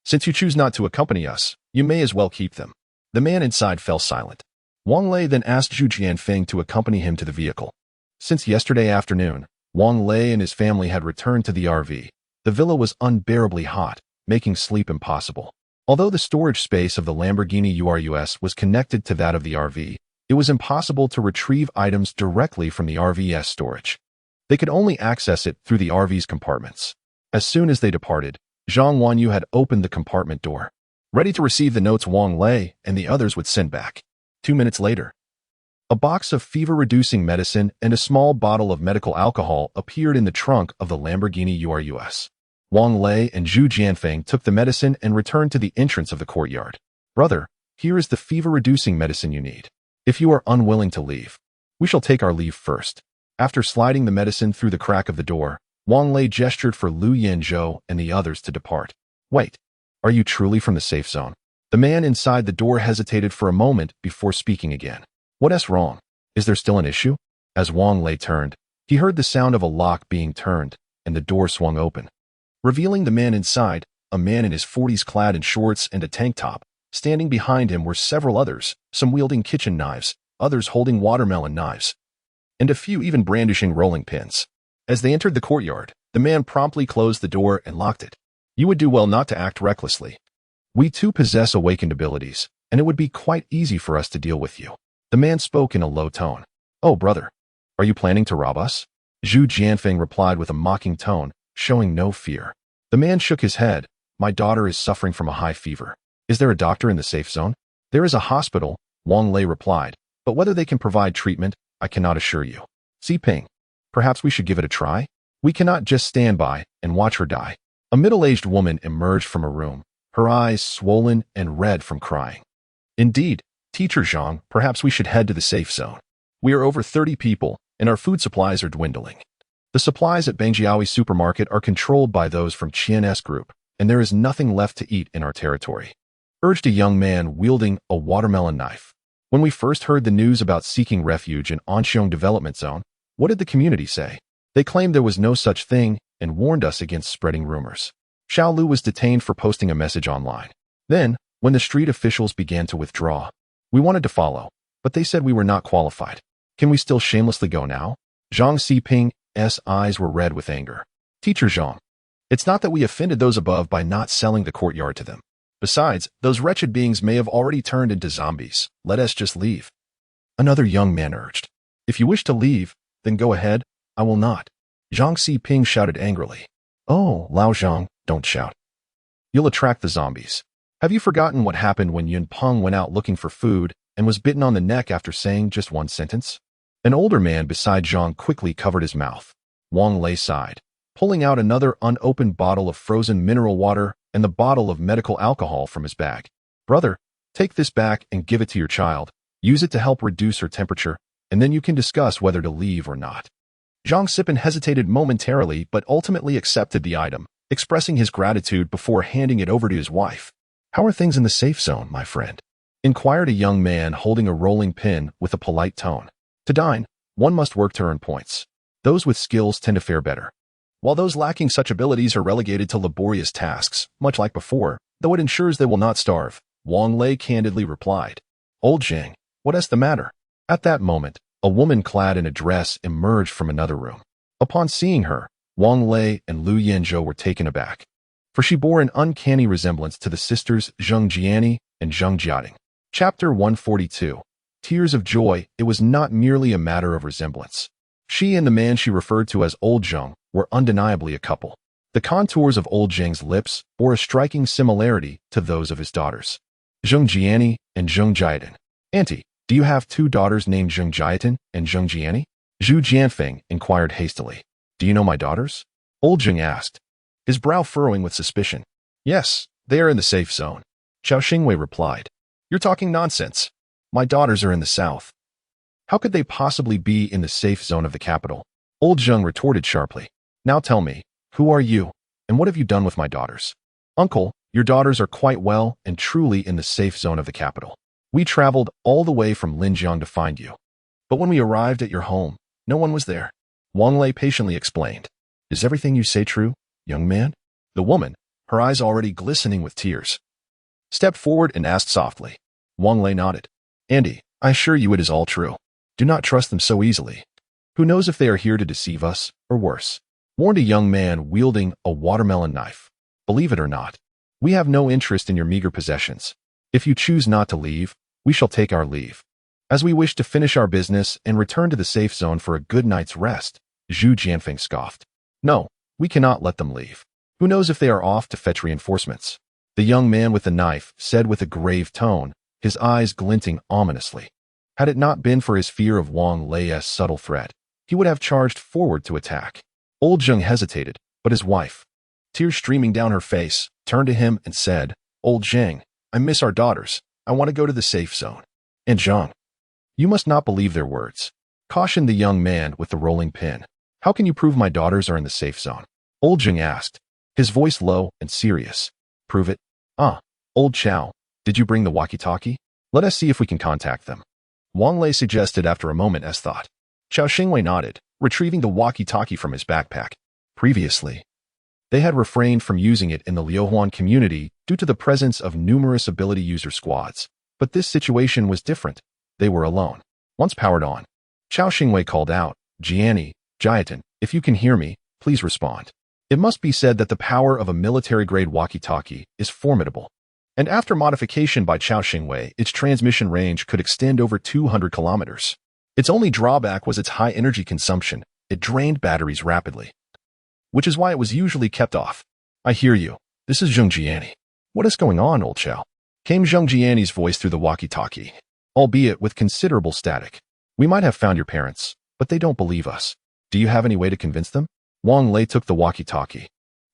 Since you choose not to accompany us, you may as well keep them. The man inside fell silent. Wang Lei then asked Zhu Jianfeng to accompany him to the vehicle. Since yesterday afternoon, Wang Lei and his family had returned to the RV. The villa was unbearably hot, making sleep impossible. Although the storage space of the Lamborghini Urus was connected to that of the RV, it was impossible to retrieve items directly from the RV's storage. They could only access it through the RV's compartments. As soon as they departed, Zhang Wanyu had opened the compartment door, ready to receive the notes Wang Lei and the others would send back. 2 minutes later, a box of fever-reducing medicine and a small bottle of medical alcohol appeared in the trunk of the Lamborghini Urus. Wang Lei and Zhu Jianfeng took the medicine and returned to the entrance of the courtyard. Brother, here is the fever-reducing medicine you need. If you are unwilling to leave, we shall take our leave first. After sliding the medicine through the crack of the door, Wang Lei gestured for Lu Yinzhou and the others to depart. Wait, are you truly from the safe zone? The man inside the door hesitated for a moment before speaking again. What's wrong? Is there still an issue? As Wang Lei turned, he heard the sound of a lock being turned, and the door swung open, revealing the man inside, a man in his 40s clad in shorts and a tank top. Standing behind him were several others, some wielding kitchen knives, others holding watermelon knives, and a few even brandishing rolling pins. As they entered the courtyard, the man promptly closed the door and locked it. You would do well not to act recklessly. We too possess awakened abilities, and it would be quite easy for us to deal with you. The man spoke in a low tone. Oh, brother, are you planning to rob us? Zhu Jianfeng replied with a mocking tone, showing no fear. The man shook his head. My daughter is suffering from a high fever. Is there a doctor in the safe zone? There is a hospital, Wang Lei replied, but whether they can provide treatment, I cannot assure you. Ping, perhaps we should give it a try? We cannot just stand by and watch her die. A middle-aged woman emerged from a room, her eyes swollen and red from crying. Indeed, Teacher Zhang, perhaps we should head to the safe zone. We are over 30 people, and our food supplies are dwindling. The supplies at Bangjiaoui supermarket are controlled by those from Qian's group, and there is nothing left to eat in our territory, urged a young man wielding a watermelon knife. When we first heard the news about seeking refuge in Anqiong Development Zone, what did the community say? They claimed there was no such thing and warned us against spreading rumors. Xiao Lu was detained for posting a message online. Then, when the street officials began to withdraw, we wanted to follow, but they said we were not qualified. Can we still shamelessly go now? Zhang Xiping's eyes were red with anger. Teacher Zhang, it's not that we offended those above by not selling the courtyard to them. Besides, those wretched beings may have already turned into zombies. Let us just leave. Another young man urged. If you wish to leave, then go ahead. I will not. Zhang Xiping shouted angrily. Oh, Lao Zhang, don't shout. You'll attract the zombies. Have you forgotten what happened when Yun Peng went out looking for food and was bitten on the neck after saying just one sentence? An older man beside Zhang quickly covered his mouth. Wang Lei sighed, pulling out another unopened bottle of frozen mineral water and the bottle of medical alcohol from his bag. Brother, take this back and give it to your child. Use it to help reduce her temperature, and then you can discuss whether to leave or not. Zhang Xiping hesitated momentarily but ultimately accepted the item, expressing his gratitude before handing it over to his wife. How are things in the safe zone, my friend? Inquired a young man holding a rolling pin with a polite tone. To dine, one must work to earn points. Those with skills tend to fare better. while those lacking such abilities are relegated to laborious tasks, much like before, though it ensures they will not starve, Wang Lei candidly replied. Old Zhang, what is the matter? At that moment, a woman clad in a dress emerged from another room. Upon seeing her, Wang Lei and Lu Yanzhou were taken aback, for she bore an uncanny resemblance to the sisters Zheng Jiani and Zheng Jiating. Chapter 142. Tears of Joy. It was not merely a matter of resemblance. She and the man she referred to as Old Zheng were undeniably a couple. The contours of Old Zheng's lips bore a striking similarity to those of his daughters, Zheng Jiani and Zheng Jiatin. Auntie, do you have two daughters named Zheng Jiatin and Zheng Jiani? Zhu Jianfeng inquired hastily. Do you know my daughters? Old Zheng asked, his brow furrowing with suspicion. Yes, they are in the safe zone. Xiao Xingwei replied. You're talking nonsense. My daughters are in the south. How could they possibly be in the safe zone of the capital? Old Zheng retorted sharply. Now tell me, who are you, and what have you done with my daughters? Uncle, your daughters are quite well and truly in the safe zone of the capital. We traveled all the way from Linjiang to find you. But when we arrived at your home, no one was there. Wang Lei patiently explained. Is everything you say true, young man? The woman, her eyes already glistening with tears, stepped forward and asked softly. Wang Lei nodded. Andy, I assure you it is all true. Do not trust them so easily. Who knows if they are here to deceive us, or worse, warned a young man wielding a watermelon knife. Believe it or not, we have no interest in your meager possessions. If you choose not to leave, we shall take our leave, as we wish to finish our business and return to the safe zone for a good night's rest. Zhu Jianfeng scoffed. No, we cannot let them leave. Who knows if they are off to fetch reinforcements? The young man with the knife said with a grave tone, his eyes glinting ominously. Had it not been for his fear of Wang Lei's subtle threat, he would have charged forward to attack. Old Zheng hesitated, but his wife, tears streaming down her face, turned to him and said, Old Zheng, I miss our daughters. I want to go to the safe zone. And Zheng, you must not believe their words, cautioned the young man with the rolling pin. How can you prove my daughters are in the safe zone? Old Zheng asked, his voice low and serious. Prove it? Old Chow, did you bring the walkie-talkie? Let us see if we can contact them. Wang Lei suggested after a moment's thought. Xiao Xingwei nodded, retrieving the walkie-talkie from his backpack. Previously, they had refrained from using it in the Liuhuan community due to the presence of numerous ability user squads. But this situation was different. They were alone. Once powered on, Xiao Xingwei called out, Jiani, Jiatin, if you can hear me, please respond. It must be said that the power of a military-grade walkie-talkie is formidable. And after modification by Xiao Xingwei, its transmission range could extend over 200 kilometers. Its only drawback was its high energy consumption. It drained batteries rapidly, which is why it was usually kept off. I hear you. This is Zheng Jiani. What is going on, old Xiao? Came Zheng Jiani's voice through the walkie-talkie, albeit with considerable static. We might have found your parents, but they don't believe us. Do you have any way to convince them? Wang Lei took the walkie-talkie,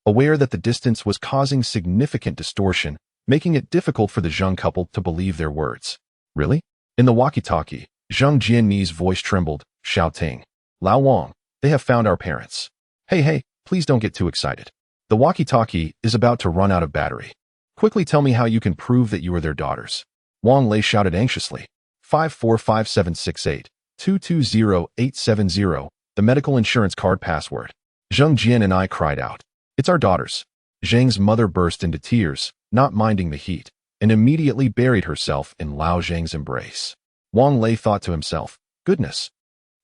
aware that the distance was causing significant distortion, making it difficult for the Zheng couple to believe their words. Really? In the walkie-talkie, Zheng Jianni's voice trembled, shouting, Lao Wang, they have found our parents. Hey, please don't get too excited. The walkie-talkie is about to run out of battery. Quickly tell me how you can prove that you are their daughters. Wang Lei shouted anxiously. 545768 220870, the medical insurance card password. Zheng Jian and I cried out. It's our daughters. Zheng's mother burst into tears, not minding the heat, and immediately buried herself in Lao Zheng's embrace. Wang Lei thought to himself, goodness,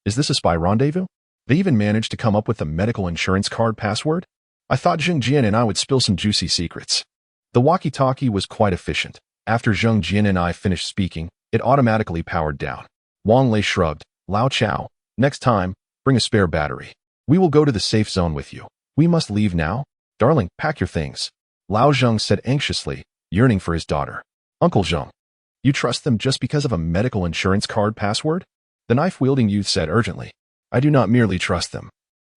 is this a spy rendezvous? They even managed to come up with a medical insurance card password? I thought Zheng Jian and I would spill some juicy secrets. The walkie-talkie was quite efficient. After Zheng Jian and I finished speaking, it automatically powered down. Wang Lei shrugged. Lao Chao, next time, bring a spare battery. We will go to the safe zone with you. We must leave now? Darling, pack your things. Lao Zheng said anxiously, yearning for his daughter. Uncle Zheng, you trust them just because of a medical insurance card password? The knife-wielding youth said urgently. I do not merely trust them,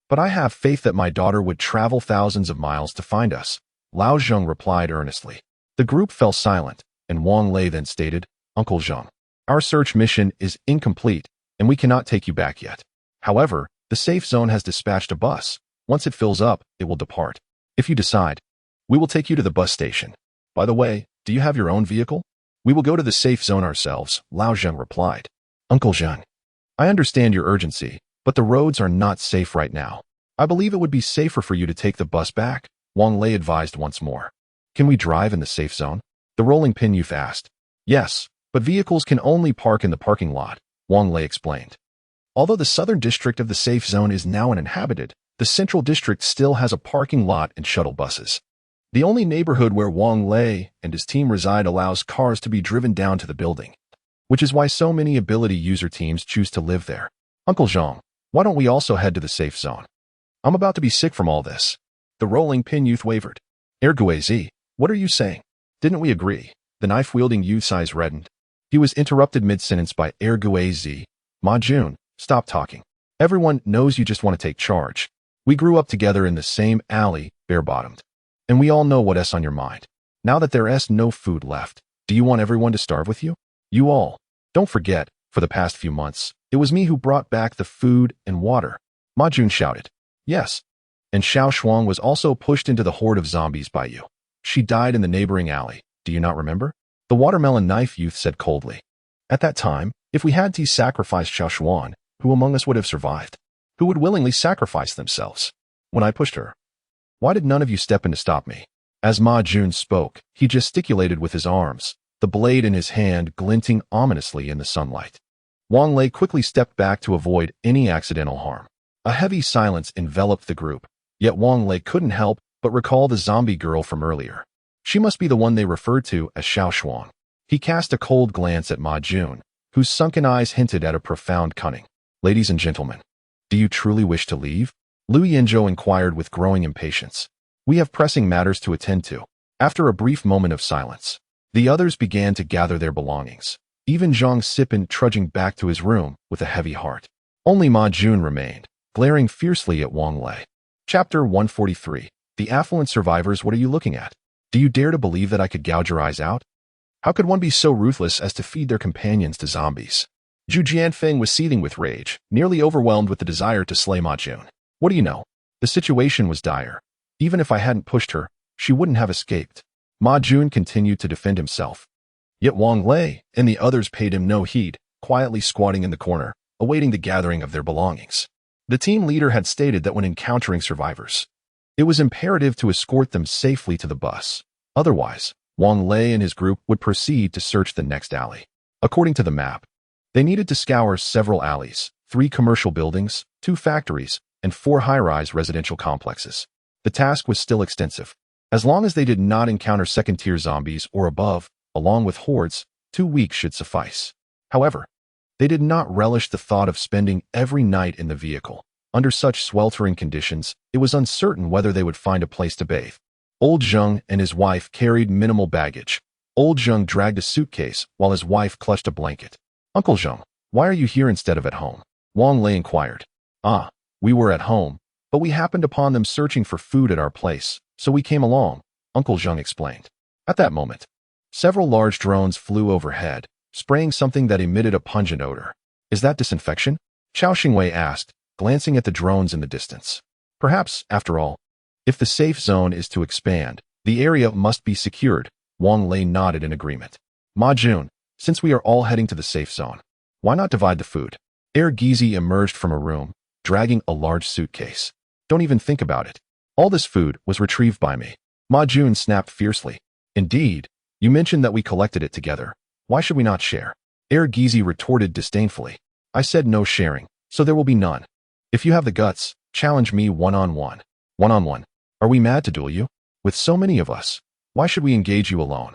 but I have faith that my daughter would travel thousands of miles to find us. Lao Zheng replied earnestly. The group fell silent, and Wang Lei then stated, Uncle Zheng, our search mission is incomplete, and we cannot take you back yet. However, the safe zone has dispatched a bus. Once it fills up, it will depart. If you decide, we will take you to the bus station. By the way, do you have your own vehicle? We will go to the safe zone ourselves, Lao Zheng replied. Uncle Zheng, I understand your urgency, but the roads are not safe right now. I believe it would be safer for you to take the bus back, Wang Lei advised once more. Can we drive in the safe zone? The rolling pin youth asked. Yes, but vehicles can only park in the parking lot, Wang Lei explained. Although the southern district of the safe zone is now uninhabited, the central district still has a parking lot and shuttle buses. The only neighborhood where Wang Lei and his team reside allows cars to be driven down to the building, which is why so many ability user teams choose to live there. Uncle Zhang, why don't we also head to the safe zone? I'm about to be sick from all this. The rolling pin youth wavered. Erguizi, what are you saying? Didn't we agree? The knife-wielding youth's eyes reddened. He was interrupted mid-sentence by Erguizi. Ma Jun, stop talking. Everyone knows you just want to take charge. We grew up together in the same alley, bare-bottomed. And we all know what's on your mind. Now that there's no food left, do you want everyone to starve with you? You all. Don't forget, for the past few months, it was me who brought back the food and water. Ma Jun shouted. Yes. And Xiao Shuang was also pushed into the horde of zombies by you. She died in the neighboring alley. Do you not remember? The watermelon knife youth said coldly. At that time, if we had to sacrifice Xiao Shuang, who among us would have survived? Who would willingly sacrifice themselves? When I pushed her. Why did none of you step in to stop me? As Ma Jun spoke, he gesticulated with his arms, the blade in his hand glinting ominously in the sunlight. Wang Lei quickly stepped back to avoid any accidental harm. A heavy silence enveloped the group, yet Wang Lei couldn't help but recall the zombie girl from earlier. She must be the one they referred to as Xiao Shuang. He cast a cold glance at Ma Jun, whose sunken eyes hinted at a profound cunning. Ladies and gentlemen, do you truly wish to leave? Lu Yinzhou inquired with growing impatience. We have pressing matters to attend to. After a brief moment of silence, the others began to gather their belongings, even Zhang Sipin trudging back to his room with a heavy heart. Only Ma Jun remained, glaring fiercely at Wang Lei. Chapter 143. The affluent survivors, what are you looking at? Do you dare to believe that I could gouge your eyes out? How could one be so ruthless as to feed their companions to zombies? Zhu Jianfeng was seething with rage, nearly overwhelmed with the desire to slay Ma Jun. What do you know? The situation was dire. Even if I hadn't pushed her, she wouldn't have escaped. Ma Jun continued to defend himself. Yet Wang Lei and the others paid him no heed, quietly squatting in the corner, awaiting the gathering of their belongings. The team leader had stated that when encountering survivors, it was imperative to escort them safely to the bus. Otherwise, Wang Lei and his group would proceed to search the next alley. According to the map, they needed to scour several alleys, 3 commercial buildings, 2 factories, and 4 high-rise residential complexes. The task was still extensive. As long as they did not encounter second-tier zombies or above, along with hordes, 2 weeks should suffice. However, they did not relish the thought of spending every night in the vehicle. Under such sweltering conditions, it was uncertain whether they would find a place to bathe. Old Zheng and his wife carried minimal baggage. Old Zheng dragged a suitcase while his wife clutched a blanket. Uncle Zheng, why are you here instead of at home? Wang Lei inquired. We were at home, but we happened upon them searching for food at our place, so we came along, Uncle Zheng explained. At that moment, several large drones flew overhead, spraying something that emitted a pungent odor. Is that disinfection? Chao Xingwei asked, glancing at the drones in the distance. Perhaps, after all, if the safe zone is to expand, the area must be secured. Wang Lei nodded in agreement. Ma Jun, since we are all heading to the safe zone, why not divide the food? Gizi emerged from a room, dragging a large suitcase. Don't even think about it. All this food was retrieved by me. Ma Jun snapped fiercely. Indeed, you mentioned that we collected it together. Why should we not share? Gizi retorted disdainfully. I said no sharing, so there will be none. If you have the guts, challenge me one-on-one. One-on-one. Are we mad to duel you? With so many of us, why should we engage you alone?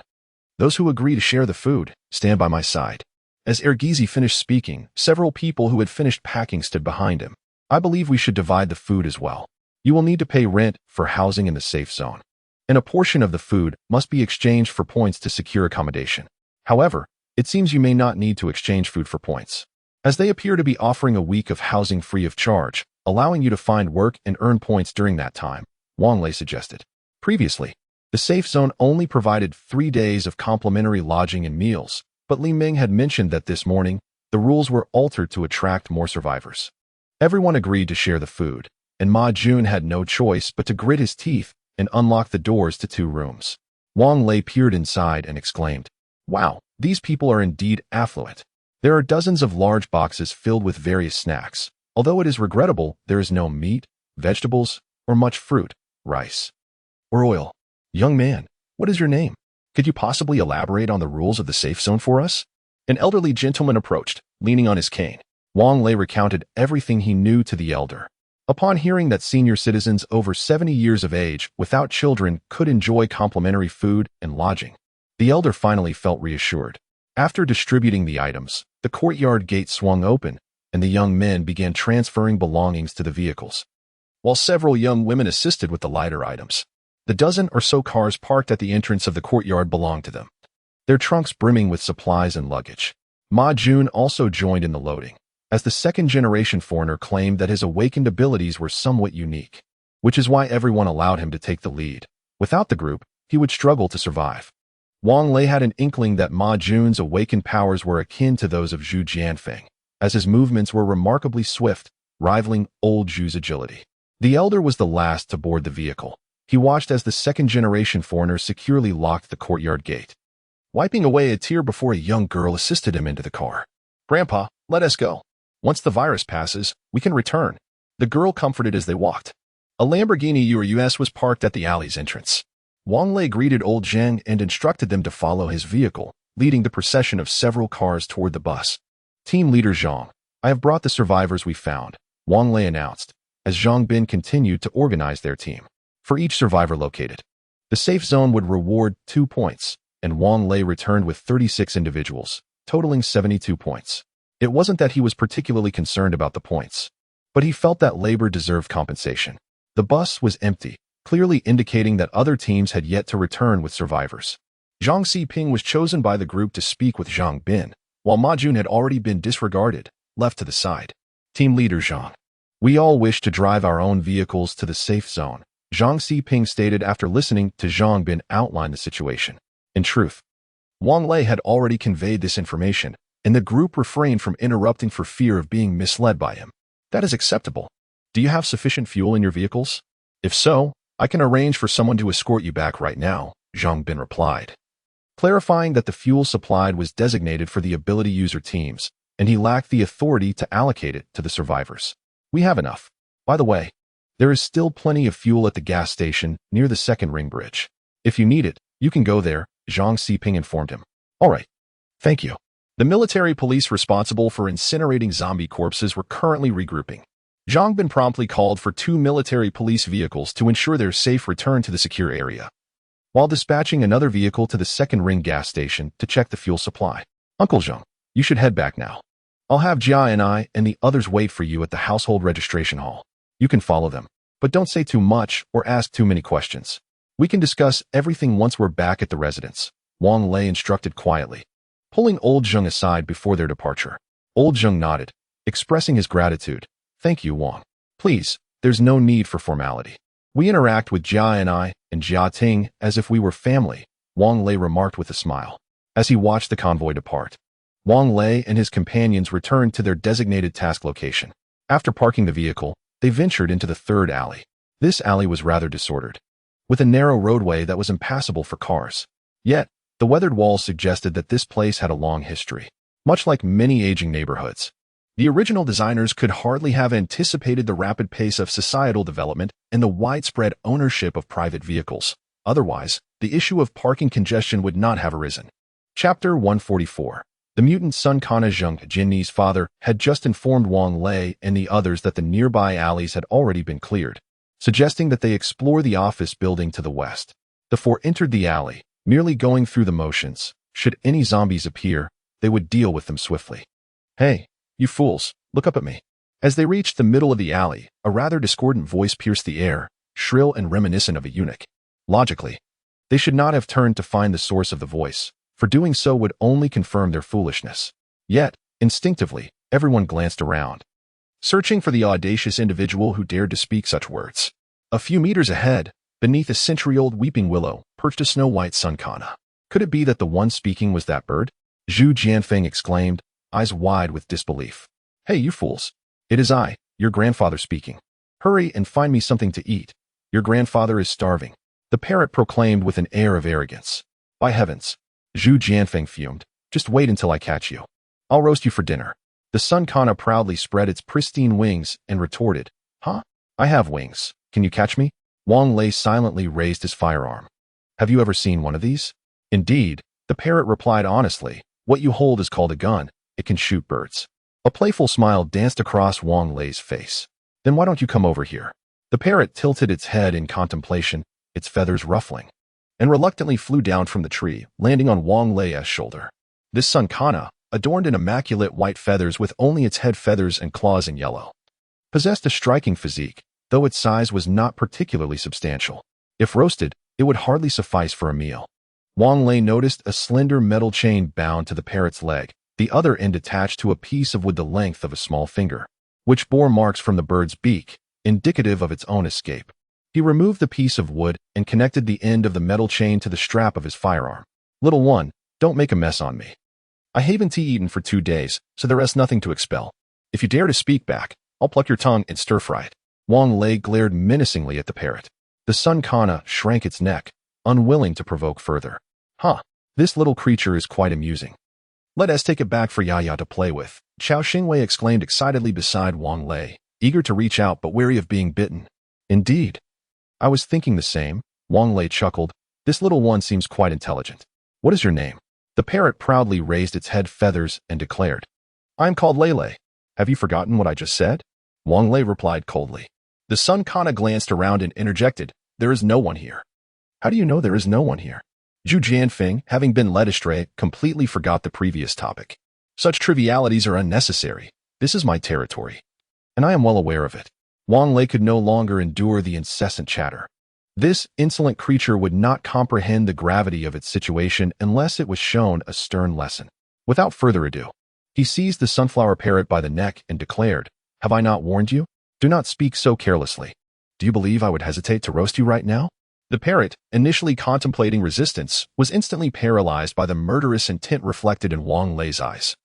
Those who agree to share the food, stand by my side. As Gizi finished speaking, several people who had finished packing stood behind him. I believe we should divide the food as well. You will need to pay rent for housing in the safe zone, and a portion of the food must be exchanged for points to secure accommodation. However, it seems you may not need to exchange food for points, as they appear to be offering a week of housing free of charge, allowing you to find work and earn points during that time, Wang Lei suggested. Previously, the safe zone only provided 3 days of complimentary lodging and meals, but Li Ming had mentioned that this morning, the rules were altered to attract more survivors. Everyone agreed to share the food, and Ma Jun had no choice but to grit his teeth and unlock the doors to 2 rooms. Wang Lei peered inside and exclaimed, Wow, these people are indeed affluent. There are dozens of large boxes filled with various snacks. Although it is regrettable there is no meat, vegetables, or much fruit, rice, or oil. Young man, what is your name? Could you possibly elaborate on the rules of the safe zone for us? An elderly gentleman approached, leaning on his cane. Wang Lei recounted everything he knew to the elder. Upon hearing that senior citizens over 70 years of age without children could enjoy complimentary food and lodging, the elder finally felt reassured. After distributing the items, the courtyard gate swung open, and the young men began transferring belongings to the vehicles, while several young women assisted with the lighter items. The dozen or so cars parked at the entrance of the courtyard belonged to them, their trunks brimming with supplies and luggage. Ma Jun also joined in the loading, as the second-generation foreigner claimed that his awakened abilities were somewhat unique, which is why everyone allowed him to take the lead. Without the group, he would struggle to survive. Wang Lei had an inkling that Ma Jun's awakened powers were akin to those of Zhu Jianfeng, as his movements were remarkably swift, rivaling old Zhu's agility. The elder was the last to board the vehicle. He watched as the second-generation foreigner securely locked the courtyard gate, wiping away a tear before a young girl assisted him into the car. "Grandpa, let us go. Once the virus passes, we can return," the girl comforted as they walked. A Lamborghini Urus was parked at the alley's entrance. Wang Lei greeted old Zheng and instructed them to follow his vehicle, leading the procession of several cars toward the bus. "Team leader Zhang, I have brought the survivors we found," Wang Lei announced, as Zhang Bin continued to organize their team. For each survivor located, the safe zone would reward 2 points, and Wang Lei returned with 36 individuals, totaling 72 points. It wasn't that he was particularly concerned about the points, but he felt that labor deserved compensation. The bus was empty, clearly indicating that other teams had yet to return with survivors. Zhang Xiping was chosen by the group to speak with Zhang Bin, while Ma Jun had already been disregarded, left to the side. "Team leader Zhang, we all wish to drive our own vehicles to the safe zone," Zhang Xiping stated after listening to Zhang Bin outline the situation. In truth, Wang Lei had already conveyed this information, and the group refrained from interrupting for fear of being misled by him. "That is acceptable. Do you have sufficient fuel in your vehicles? If so, I can arrange for someone to escort you back right now," Zhang Bin replied, clarifying that the fuel supplied was designated for the ability user teams, and he lacked the authority to allocate it to the survivors. "We have enough. By the way, there is still plenty of fuel at the gas station near the second ring bridge. If you need it, you can go there," Zhang Xiping informed him. "All right. Thank you." The military police responsible for incinerating zombie corpses were currently regrouping. Zhang Bin promptly called for 2 military police vehicles to ensure their safe return to the secure area, while dispatching another vehicle to the second ring gas station to check the fuel supply. "Uncle Zhang, you should head back now. I'll have Jia and I and the others wait for you at the household registration hall. You can follow them, but don't say too much or ask too many questions. We can discuss everything once we're back at the residence," Wang Lei instructed quietly, pulling old Zheng aside before their departure. Old Zheng nodded, expressing his gratitude. "Thank you, Wang. Please, there's no need for formality. We interact with Jia and I and Jia Ting as if we were family," Wang Lei remarked with a smile. As he watched the convoy depart, Wang Lei and his companions returned to their designated task location. After parking the vehicle, they ventured into the third alley. This alley was rather disordered, with a narrow roadway that was impassable for cars. Yet, the weathered walls suggested that this place had a long history, much like many aging neighborhoods. The original designers could hardly have anticipated the rapid pace of societal development and the widespread ownership of private vehicles. Otherwise, the issue of parking congestion would not have arisen. Chapter 144. The mutant Sun Kana Zheng Jinni's father had just informed Wang Lei and the others that the nearby alleys had already been cleared, suggesting that they explore the office building to the west. The four entered the alley, merely going through the motions. Should any zombies appear, they would deal with them swiftly. "Hey, you fools, look up at me." As they reached the middle of the alley, a rather discordant voice pierced the air, shrill and reminiscent of a eunuch. Logically, they should not have turned to find the source of the voice, for doing so would only confirm their foolishness. Yet, instinctively, everyone glanced around, searching for the audacious individual who dared to speak such words. A few meters ahead, beneath a century-old weeping willow, perched a snow-white sun kana. Could it be that the one speaking was that bird? Zhu Jianfeng exclaimed, eyes wide with disbelief. "Hey, you fools. It is I, your grandfather speaking. Hurry and find me something to eat. Your grandfather is starving," the parrot proclaimed with an air of arrogance. "By heavens," Zhu Jianfeng fumed, "just wait until I catch you. I'll roast you for dinner." The sun kana proudly spread its pristine wings and retorted, "Huh? I have wings. Can you catch me? Wang Lei silently raised his firearm. Have you ever seen one of these? Indeed, the parrot replied honestly. What you hold is called a gun. It can shoot birds. A playful smile danced across Wang Lei's face. Then why don't you come over here? The parrot tilted its head in contemplation, its feathers ruffling, and reluctantly flew down from the tree, landing on Wang Lei's shoulder. This Sunkana, adorned in immaculate white feathers with only its head feathers and claws in yellow, possessed a striking physique, though its size was not particularly substantial. If roasted, it would hardly suffice for a meal. Wang Lei noticed a slender metal chain bound to the parrot's leg, the other end attached to a piece of wood the length of a small finger, which bore marks from the bird's beak, indicative of its own escape. He removed the piece of wood and connected the end of the metal chain to the strap of his firearm. Little one, don't make a mess on me. I haven't eaten for 2 days, so there is nothing to expel. If you dare to speak back, I'll pluck your tongue and stir-fry it. Wang Lei glared menacingly at the parrot. The Sunkana shrank its neck, unwilling to provoke further. Huh, this little creature is quite amusing. Let us take it back for Yaya to play with, Qiao Xingwei exclaimed excitedly beside Wang Lei, eager to reach out but wary of being bitten. Indeed. I was thinking the same, Wang Lei chuckled. This little one seems quite intelligent. What is your name? The parrot proudly raised its head feathers and declared. I am called Lele. Have you forgotten what I just said? Wang Lei replied coldly. The Sunkana glanced around and interjected, there is no one here. How do you know there is no one here? Zhu Jianfeng, having been led astray, completely forgot the previous topic. Such trivialities are unnecessary. This is my territory, and I am well aware of it. Wang Lei could no longer endure the incessant chatter. This insolent creature would not comprehend the gravity of its situation unless it was shown a stern lesson. Without further ado, he seized the sunflower parrot by the neck and declared, Have I not warned you? Do not speak so carelessly. Do you believe I would hesitate to roast you right now? The parrot, initially contemplating resistance, was instantly paralyzed by the murderous intent reflected in Wang Lei's eyes,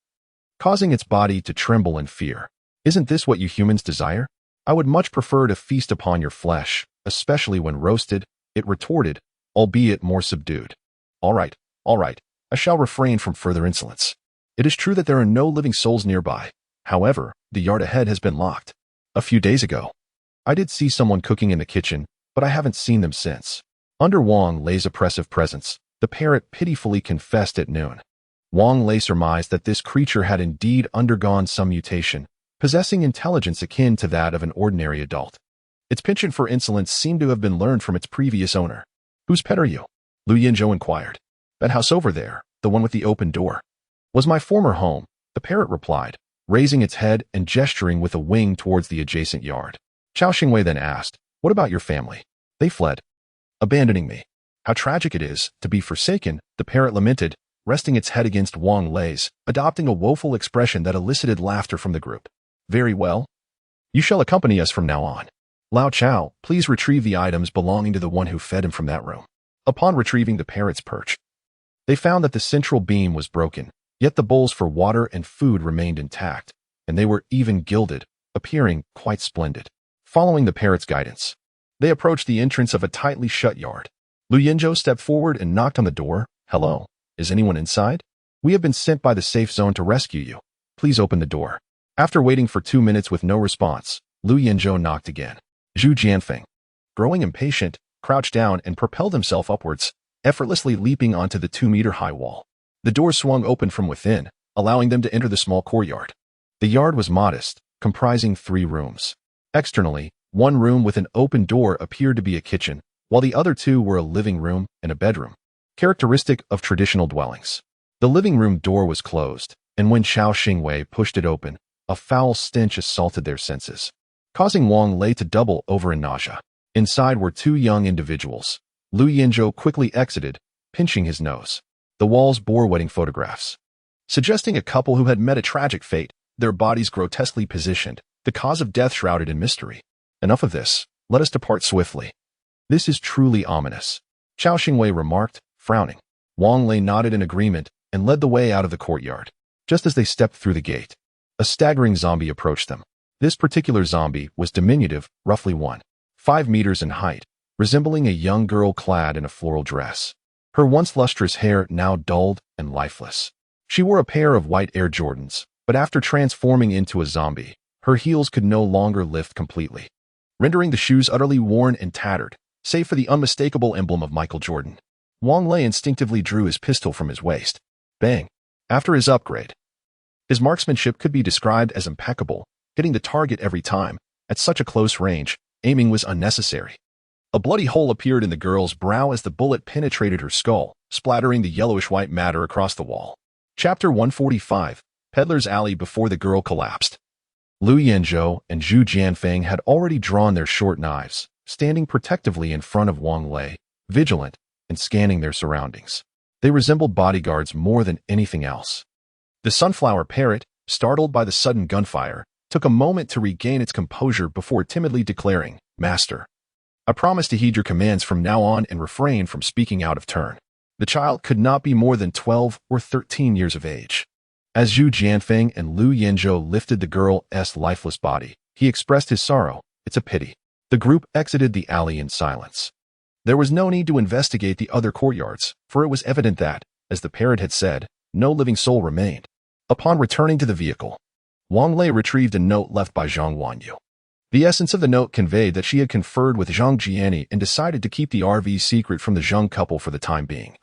causing its body to tremble in fear. Isn't this what you humans desire? I would much prefer to feast upon your flesh, especially when roasted, it retorted, albeit more subdued. All right, I shall refrain from further insolence. It is true that there are no living souls nearby. However, the yard ahead has been locked. A few days ago, I did see someone cooking in the kitchen, but I haven't seen them since. Under Wang Lei's oppressive presence, the parrot pitifully confessed at noon. Wang Lei surmised that this creature had indeed undergone some mutation, possessing intelligence akin to that of an ordinary adult. Its penchant for insolence seemed to have been learned from its previous owner. Whose pet are you? Lu Yinzhou inquired. That house over there, the one with the open door, was my former home, the parrot replied, raising its head and gesturing with a wing towards the adjacent yard. Qiao Xingwei then asked, What about your family? They fled, abandoning me. How tragic it is to be forsaken, the parrot lamented, resting its head against Wang Lei's, adopting a woeful expression that elicited laughter from the group. Very well. You shall accompany us from now on. Lao Chao, please retrieve the items belonging to the one who fed him from that room. Upon retrieving the parrot's perch, they found that the central beam was broken, yet the bowls for water and food remained intact, and they were even gilded, appearing quite splendid. Following the parrot's guidance, they approached the entrance of a tightly shut yard. Lu Yinzhou stepped forward and knocked on the door. Hello, is anyone inside? We have been sent by the safe zone to rescue you. Please open the door. After waiting for 2 minutes with no response, Lu Yinzhou knocked again. Zhu Jianfeng, growing impatient, crouched down and propelled himself upwards, effortlessly leaping onto the 2-meter-high wall. The door swung open from within, allowing them to enter the small courtyard. The yard was modest, comprising 3 rooms. Externally, one room with an open door appeared to be a kitchen, while the other 2 were a living room and a bedroom, characteristic of traditional dwellings. The living room door was closed, and when Qiao Xingwei pushed it open, a foul stench assaulted their senses, causing Wang Lei to double over in nausea. Inside were 2 young individuals. Lu Yinzhou quickly exited, pinching his nose. The walls bore wedding photographs, suggesting a couple who had met a tragic fate, their bodies grotesquely positioned, the cause of death shrouded in mystery. Enough of this, let us depart swiftly. This is truly ominous, Qiao Xingwei remarked, frowning. Wang Lei nodded in agreement and led the way out of the courtyard. Just as they stepped through the gate, a staggering zombie approached them. This particular zombie was diminutive, roughly 1.5 meters in height, resembling a young girl clad in a floral dress. Her once lustrous hair now dulled and lifeless. She wore a pair of white Air Jordans, but after transforming into a zombie, her heels could no longer lift completely, rendering the shoes utterly worn and tattered, save for the unmistakable emblem of Michael Jordan. Wang Lei instinctively drew his pistol from his waist. Bang! After his upgrade, his marksmanship could be described as impeccable, hitting the target every time. At such a close range, aiming was unnecessary. A bloody hole appeared in the girl's brow as the bullet penetrated her skull, splattering the yellowish-white matter across the wall. Chapter 145, Peddler's Alley. Before the girl collapsed, Lu Yanzhou and Zhu Jianfeng had already drawn their short knives, standing protectively in front of Wang Lei, vigilant and scanning their surroundings. They resembled bodyguards more than anything else. The sunflower parrot, startled by the sudden gunfire, took a moment to regain its composure before timidly declaring, "Master, I promise to heed your commands from now on and refrain from speaking out of turn." The child could not be more than 12 or 13 years of age. As Zhu Jianfeng and Lu Yanzhou lifted the girl's lifeless body, he expressed his sorrow. "It's a pity." The group exited the alley in silence. There was no need to investigate the other courtyards, for it was evident that, as the parrot had said, no living soul remained. Upon returning to the vehicle, Wang Lei retrieved a note left by Zhang Wanyu. The essence of the note conveyed that she had conferred with Zhang Jiani and decided to keep the RV secret from the Zhang couple for the time being,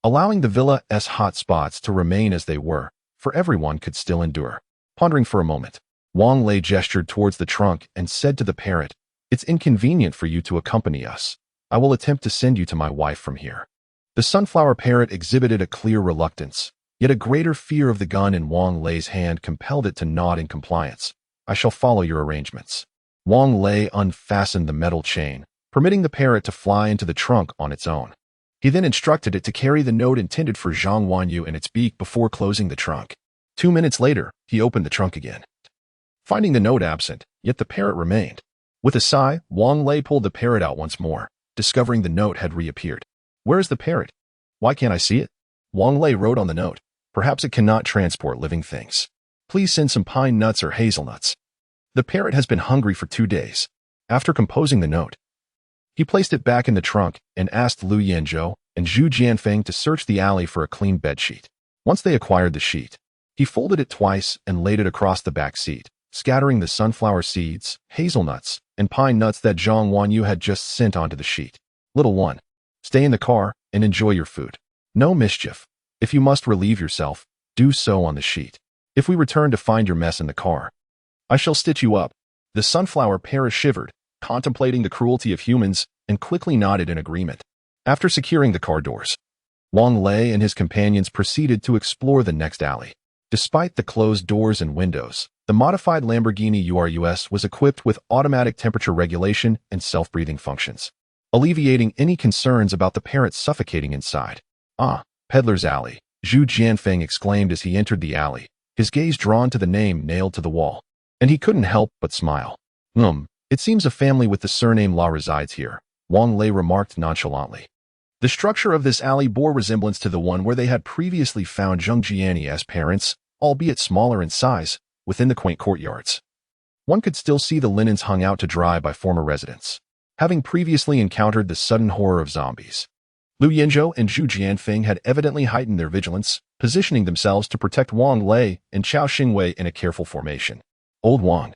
allowing the villa's hot spots to remain as they were, for everyone could still endure. Pondering for a moment, Wang Lei gestured towards the trunk and said to the parrot, "It's inconvenient for you to accompany us. I will attempt to send you to my wife from here." The sunflower parrot exhibited a clear reluctance, yet a greater fear of the gun in Wang Lei's hand compelled it to nod in compliance. "I shall follow your arrangements." Wang Lei unfastened the metal chain, permitting the parrot to fly into the trunk on its own. He then instructed it to carry the note intended for Zhang Wanyu in its beak before closing the trunk. 2 minutes later, he opened the trunk again, finding the note absent, yet the parrot remained. With a sigh, Wang Lei pulled the parrot out once more, discovering the note had reappeared. "Where is the parrot? Why can't I see it?" Wang Lei wrote on the note. "Perhaps it cannot transport living things. Please send some pine nuts or hazelnuts." The parrot has been hungry for 2 days. After composing the note, he placed it back in the trunk and asked Lu Yanzhou and Zhu Jianfeng to search the alley for a clean bedsheet. Once they acquired the sheet, he folded it twice and laid it across the back seat, scattering the sunflower seeds, hazelnuts, and pine nuts that Zhang Wanyu had just sent onto the sheet. "Little one, stay in the car and enjoy your food. No mischief. If you must relieve yourself, do so on the sheet. If we return to find your mess in the car, I shall stitch you up." The sunflower parrot shivered, contemplating the cruelty of humans, and quickly nodded in agreement. After securing the car doors, Wang Lei and his companions proceeded to explore the next alley. Despite the closed doors and windows, the modified Lamborghini Urus was equipped with automatic temperature regulation and self-breathing functions, alleviating any concerns about the parrot suffocating inside. "Ah, Peddler's Alley," Zhu Jianfeng exclaimed as he entered the alley, his gaze drawn to the name nailed to the wall. And he couldn't help but smile. It seems a family with the surname La resides here," Wang Lei remarked nonchalantly. The structure of this alley bore resemblance to the one where they had previously found Zhang Jiani as parents, albeit smaller in size, within the quaint courtyards. One could still see the linens hung out to dry by former residents, having previously encountered the sudden horror of zombies. Lu Yanzhou and Zhu Jianfeng had evidently heightened their vigilance, positioning themselves to protect Wang Lei and Chao Xingwei in a careful formation. "Old Wang,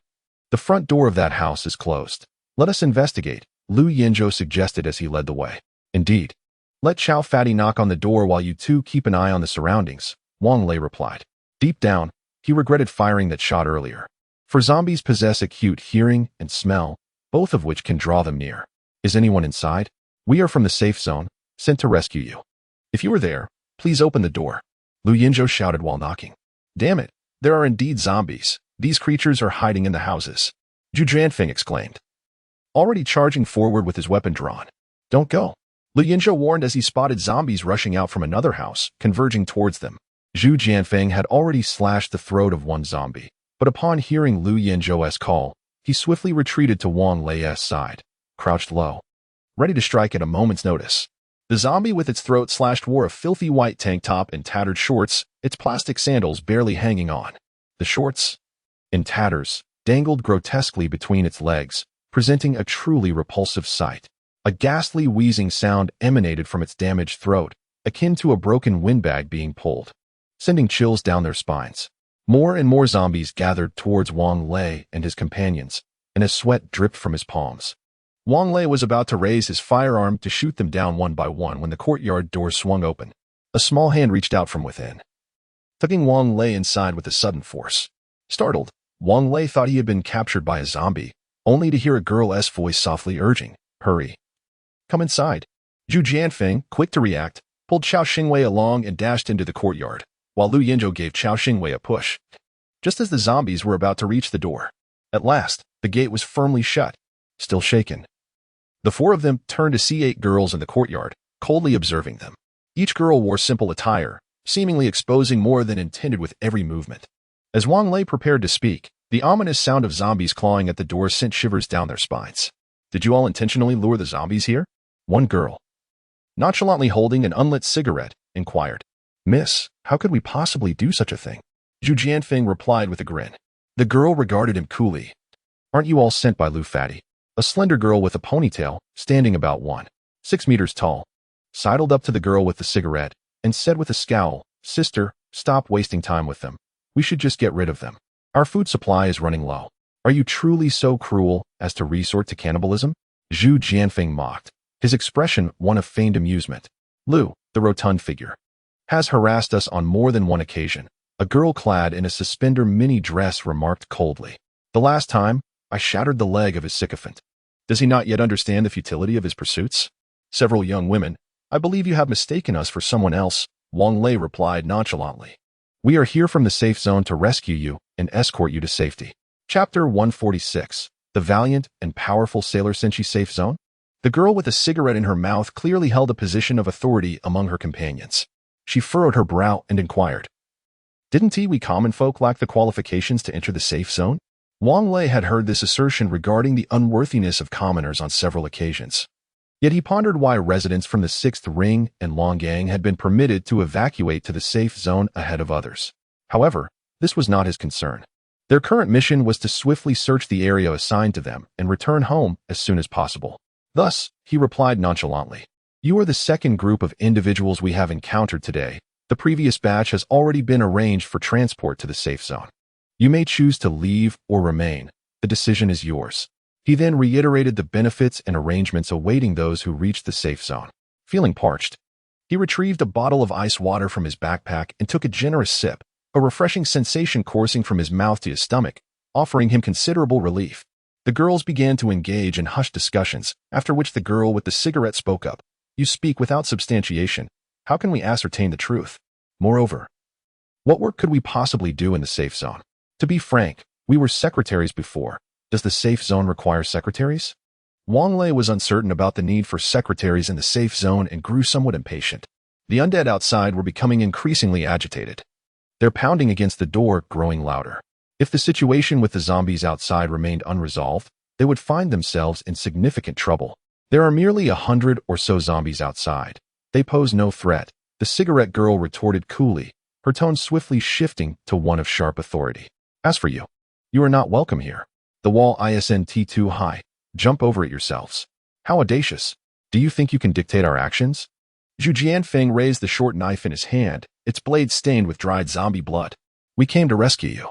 the front door of that house is closed. Let us investigate," Lu Yanzhou suggested as he led the way. "Indeed. Let Chao Fatty knock on the door while you two keep an eye on the surroundings," Wang Lei replied. Deep down, he regretted firing that shot earlier. For zombies possess acute hearing and smell, both of which can draw them near. "Is anyone inside? We are from the safe zone, sent to rescue you. If you are there, please open the door," Lu Yanzhou shouted while knocking. "Damn it, there are indeed zombies. These creatures are hiding in the houses," Zhu Jianfeng exclaimed, already charging forward with his weapon drawn. "Don't go," Lu Yanzhou warned as he spotted zombies rushing out from another house, converging towards them. Zhu Jianfeng had already slashed the throat of one zombie, but upon hearing Lu Yanzhou's call, he swiftly retreated to Wang Lei's side, crouched low, ready to strike at a moment's notice. The zombie with its throat slashed wore a filthy white tank top and tattered shorts, its plastic sandals barely hanging on. The shorts, in tatters, dangled grotesquely between its legs, presenting a truly repulsive sight. A ghastly wheezing sound emanated from its damaged throat, akin to a broken windbag being pulled, sending chills down their spines. More and more zombies gathered towards Wang Lei and his companions, and as sweat dripped from his palms. Wang Lei was about to raise his firearm to shoot them down one by one when the courtyard doors swung open. A small hand reached out from within, tugging Wang Lei inside with a sudden force. Startled, Wang Lei thought he had been captured by a zombie, only to hear a girl's voice softly urging, "Hurry. Come inside." Zhu Jianfeng, quick to react, pulled Chao Xingwei along and dashed into the courtyard, while Lu Yinzhou gave Chao Xingwei a push, just as the zombies were about to reach the door. At last, the gate was firmly shut, still shaken. The four of them turned to see 8 girls in the courtyard, coldly observing them. Each girl wore simple attire, seemingly exposing more than intended with every movement. As Wang Lei prepared to speak, the ominous sound of zombies clawing at the door sent shivers down their spines. "Did you all intentionally lure the zombies here?" One girl, nonchalantly holding an unlit cigarette, inquired. "Miss, how could we possibly do such a thing?" Zhu Jianfeng replied with a grin. The girl regarded him coolly. "Aren't you all sent by Lu Fatty?" A slender girl with a ponytail, standing about 1.6 meters tall, sidled up to the girl with the cigarette and said with a scowl, "Sister, stop wasting time with them. We should just get rid of them. Our food supply is running low. Are you truly so cruel as to resort to cannibalism?" Zhu Jianfeng mocked, his expression one of feigned amusement. "Lu, the rotund figure, has harassed us on more than one occasion," a girl clad in a suspender mini dress remarked coldly. "The last time, I shattered the leg of his sycophant. Does he not yet understand the futility of his pursuits?" Several young women, "I believe you have mistaken us for someone else," Wang Lei replied nonchalantly. "We are here from the safe zone to rescue you and escort you to safety." Chapter 146, The Valiant and Powerful Sailor Senshi Safe Zone. The girl with a cigarette in her mouth clearly held a position of authority among her companions. She furrowed her brow and inquired, "Didn't we common folk lack the qualifications to enter the safe zone?" Wang Lei had heard this assertion regarding the unworthiness of commoners on several occasions. Yet he pondered why residents from the 6th Ring and Longgang had been permitted to evacuate to the safe zone ahead of others. However, this was not his concern. Their current mission was to swiftly search the area assigned to them and return home as soon as possible. Thus, he replied nonchalantly, "You are the second group of individuals we have encountered today. The previous batch has already been arranged for transport to the safe zone. You may choose to leave or remain. The decision is yours." He then reiterated the benefits and arrangements awaiting those who reached the safe zone. Feeling parched, he retrieved a bottle of ice water from his backpack and took a generous sip, a refreshing sensation coursing from his mouth to his stomach, offering him considerable relief. The girls began to engage in hushed discussions, after which the girl with the cigarette spoke up. "You speak without substantiation. How can we ascertain the truth? Moreover, what work could we possibly do in the safe zone? To be frank, we were secretaries before. Does the safe zone require secretaries?" Wang Lei was uncertain about the need for secretaries in the safe zone and grew somewhat impatient. The undead outside were becoming increasingly agitated, their pounding against the door growing louder. If the situation with the zombies outside remained unresolved, they would find themselves in significant trouble. "There are merely 100 or so zombies outside. They pose no threat," the cigarette girl retorted coolly, her tone swiftly shifting to one of sharp authority. "As for you, you are not welcome here. The wall isn't too high. Jump over it yourselves." "How audacious. Do you think you can dictate our actions?" Zhu Jianfeng raised the short knife in his hand, its blade stained with dried zombie blood. "We came to rescue you.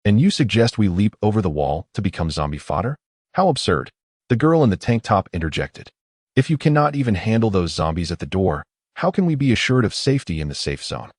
And you suggest we leap over the wall to become zombie fodder? How absurd." The girl in the tank top interjected. "If you cannot even handle those zombies at the door, how can we be assured of safety in the safe zone?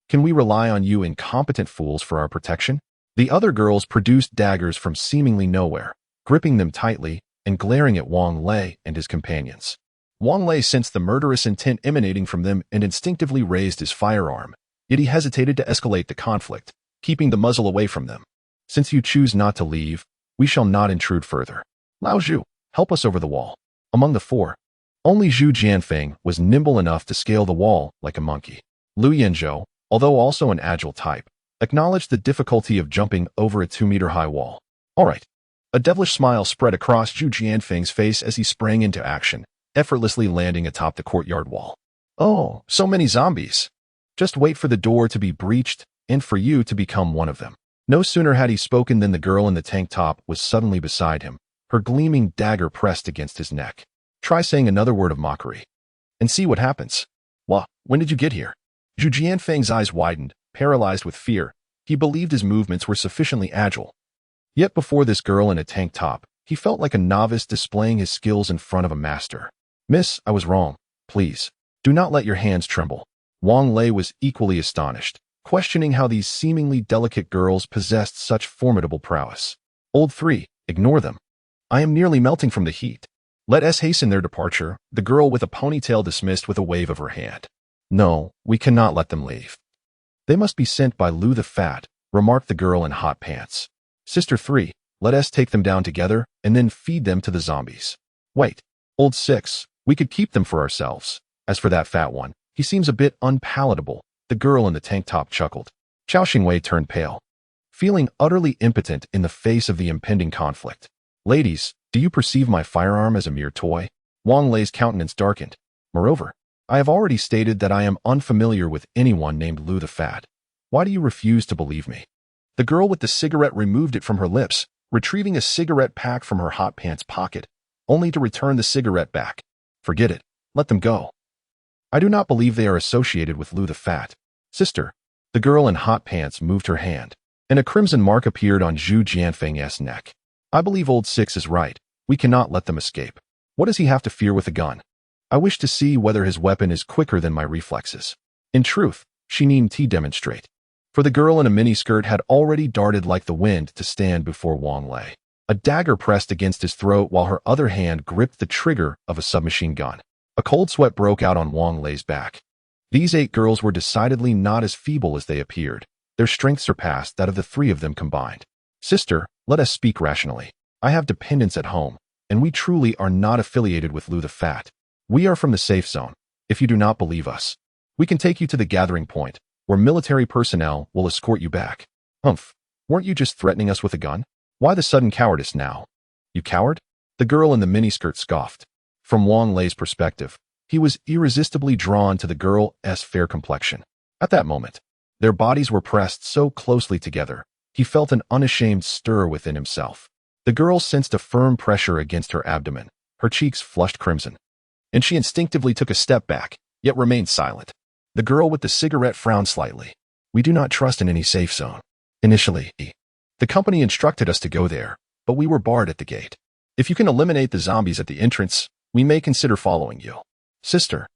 Can we rely on you incompetent fools for our protection?" The other girls produced daggers from seemingly nowhere, gripping them tightly and glaring at Wang Lei and his companions. Wang Lei sensed the murderous intent emanating from them and instinctively raised his firearm, yet he hesitated to escalate the conflict, keeping the muzzle away from them. "Since you choose not to leave, we shall not intrude further. Lao Zhu, help us over the wall." Among the four, only Zhu Jianfeng was nimble enough to scale the wall like a monkey. Lu Yinzhou, although also an agile type, acknowledged the difficulty of jumping over a 2-meter-high wall. "All right." A devilish smile spread across Zhu Jianfeng's face as he sprang into action, effortlessly landing atop the courtyard wall. "Oh, so many zombies. Just wait for the door to be breached and for you to become one of them." No sooner had he spoken than the girl in the tank top was suddenly beside him, her gleaming dagger pressed against his neck. "Try saying another word of mockery, and see what happens." When did you get here?" Zhu Jianfeng's eyes widened, paralyzed with fear. He believed his movements were sufficiently agile. Yet before this girl in a tank top, He felt like a novice displaying his skills in front of a master. Miss, I was wrong. Please, do not let your hands tremble. Wang Lei was equally astonished, questioning how these seemingly delicate girls possessed such formidable prowess. Old 3, ignore them. I am nearly melting from the heat. Let us hasten their departure, the girl with a ponytail dismissed with a wave of her hand. No, we cannot let them leave. They must be sent by Lu the Fat, remarked the girl in hot pants. Sister 3, let us take them down together and then feed them to the zombies. Wait, Old 6, we could keep them for ourselves. As for that fat one, he seems a bit unpalatable, the girl in the tank top chuckled. Xiao Xingwei turned pale, feeling utterly impotent in the face of the impending conflict. Ladies, do you perceive my firearm as a mere toy? Wang Lei's countenance darkened. Moreover, I have already stated that I am unfamiliar with anyone named Lu the Fat. Why do you refuse to believe me? The girl with the cigarette removed it from her lips, retrieving a cigarette pack from her hot pants pocket, only to return the cigarette back. Forget it. Let them go. I do not believe they are associated with Lu the Fat. Sister, the girl in hot pants moved her hand, and a crimson mark appeared on Zhu Jianfeng's neck. I believe Old 6 is right. We cannot let them escape. What does he have to fear with a gun? I wish to see whether his weapon is quicker than my reflexes. In truth, she needn't demonstrate. For the girl in a miniskirt had already darted like the wind to stand before Wang Lei. A dagger pressed against his throat while her other hand gripped the trigger of a submachine gun. A cold sweat broke out on Wang Lei's back. These 8 girls were decidedly not as feeble as they appeared. Their strength surpassed that of the 3 of them combined. Sister, let us speak rationally. I have dependents at home, and we truly are not affiliated with Lu the Fat. We are from the safe zone. If you do not believe us, we can take you to the gathering point, where military personnel will escort you back. Humph, weren't you just threatening us with a gun? Why the sudden cowardice now? You coward? The girl in the miniskirt scoffed. From Wang Lei's perspective, he was irresistibly drawn to the girl's fair complexion. At that moment, their bodies were pressed so closely together, he felt an unashamed stir within himself. The girl sensed a firm pressure against her abdomen, her cheeks flushed crimson, and she instinctively took a step back, yet remained silent. The girl with the cigarette frowned slightly. We do not trust in any safe zone. Initially, the company instructed us to go there, but we were barred at the gate. If you can eliminate the zombies at the entrance, we may consider following you. Sister,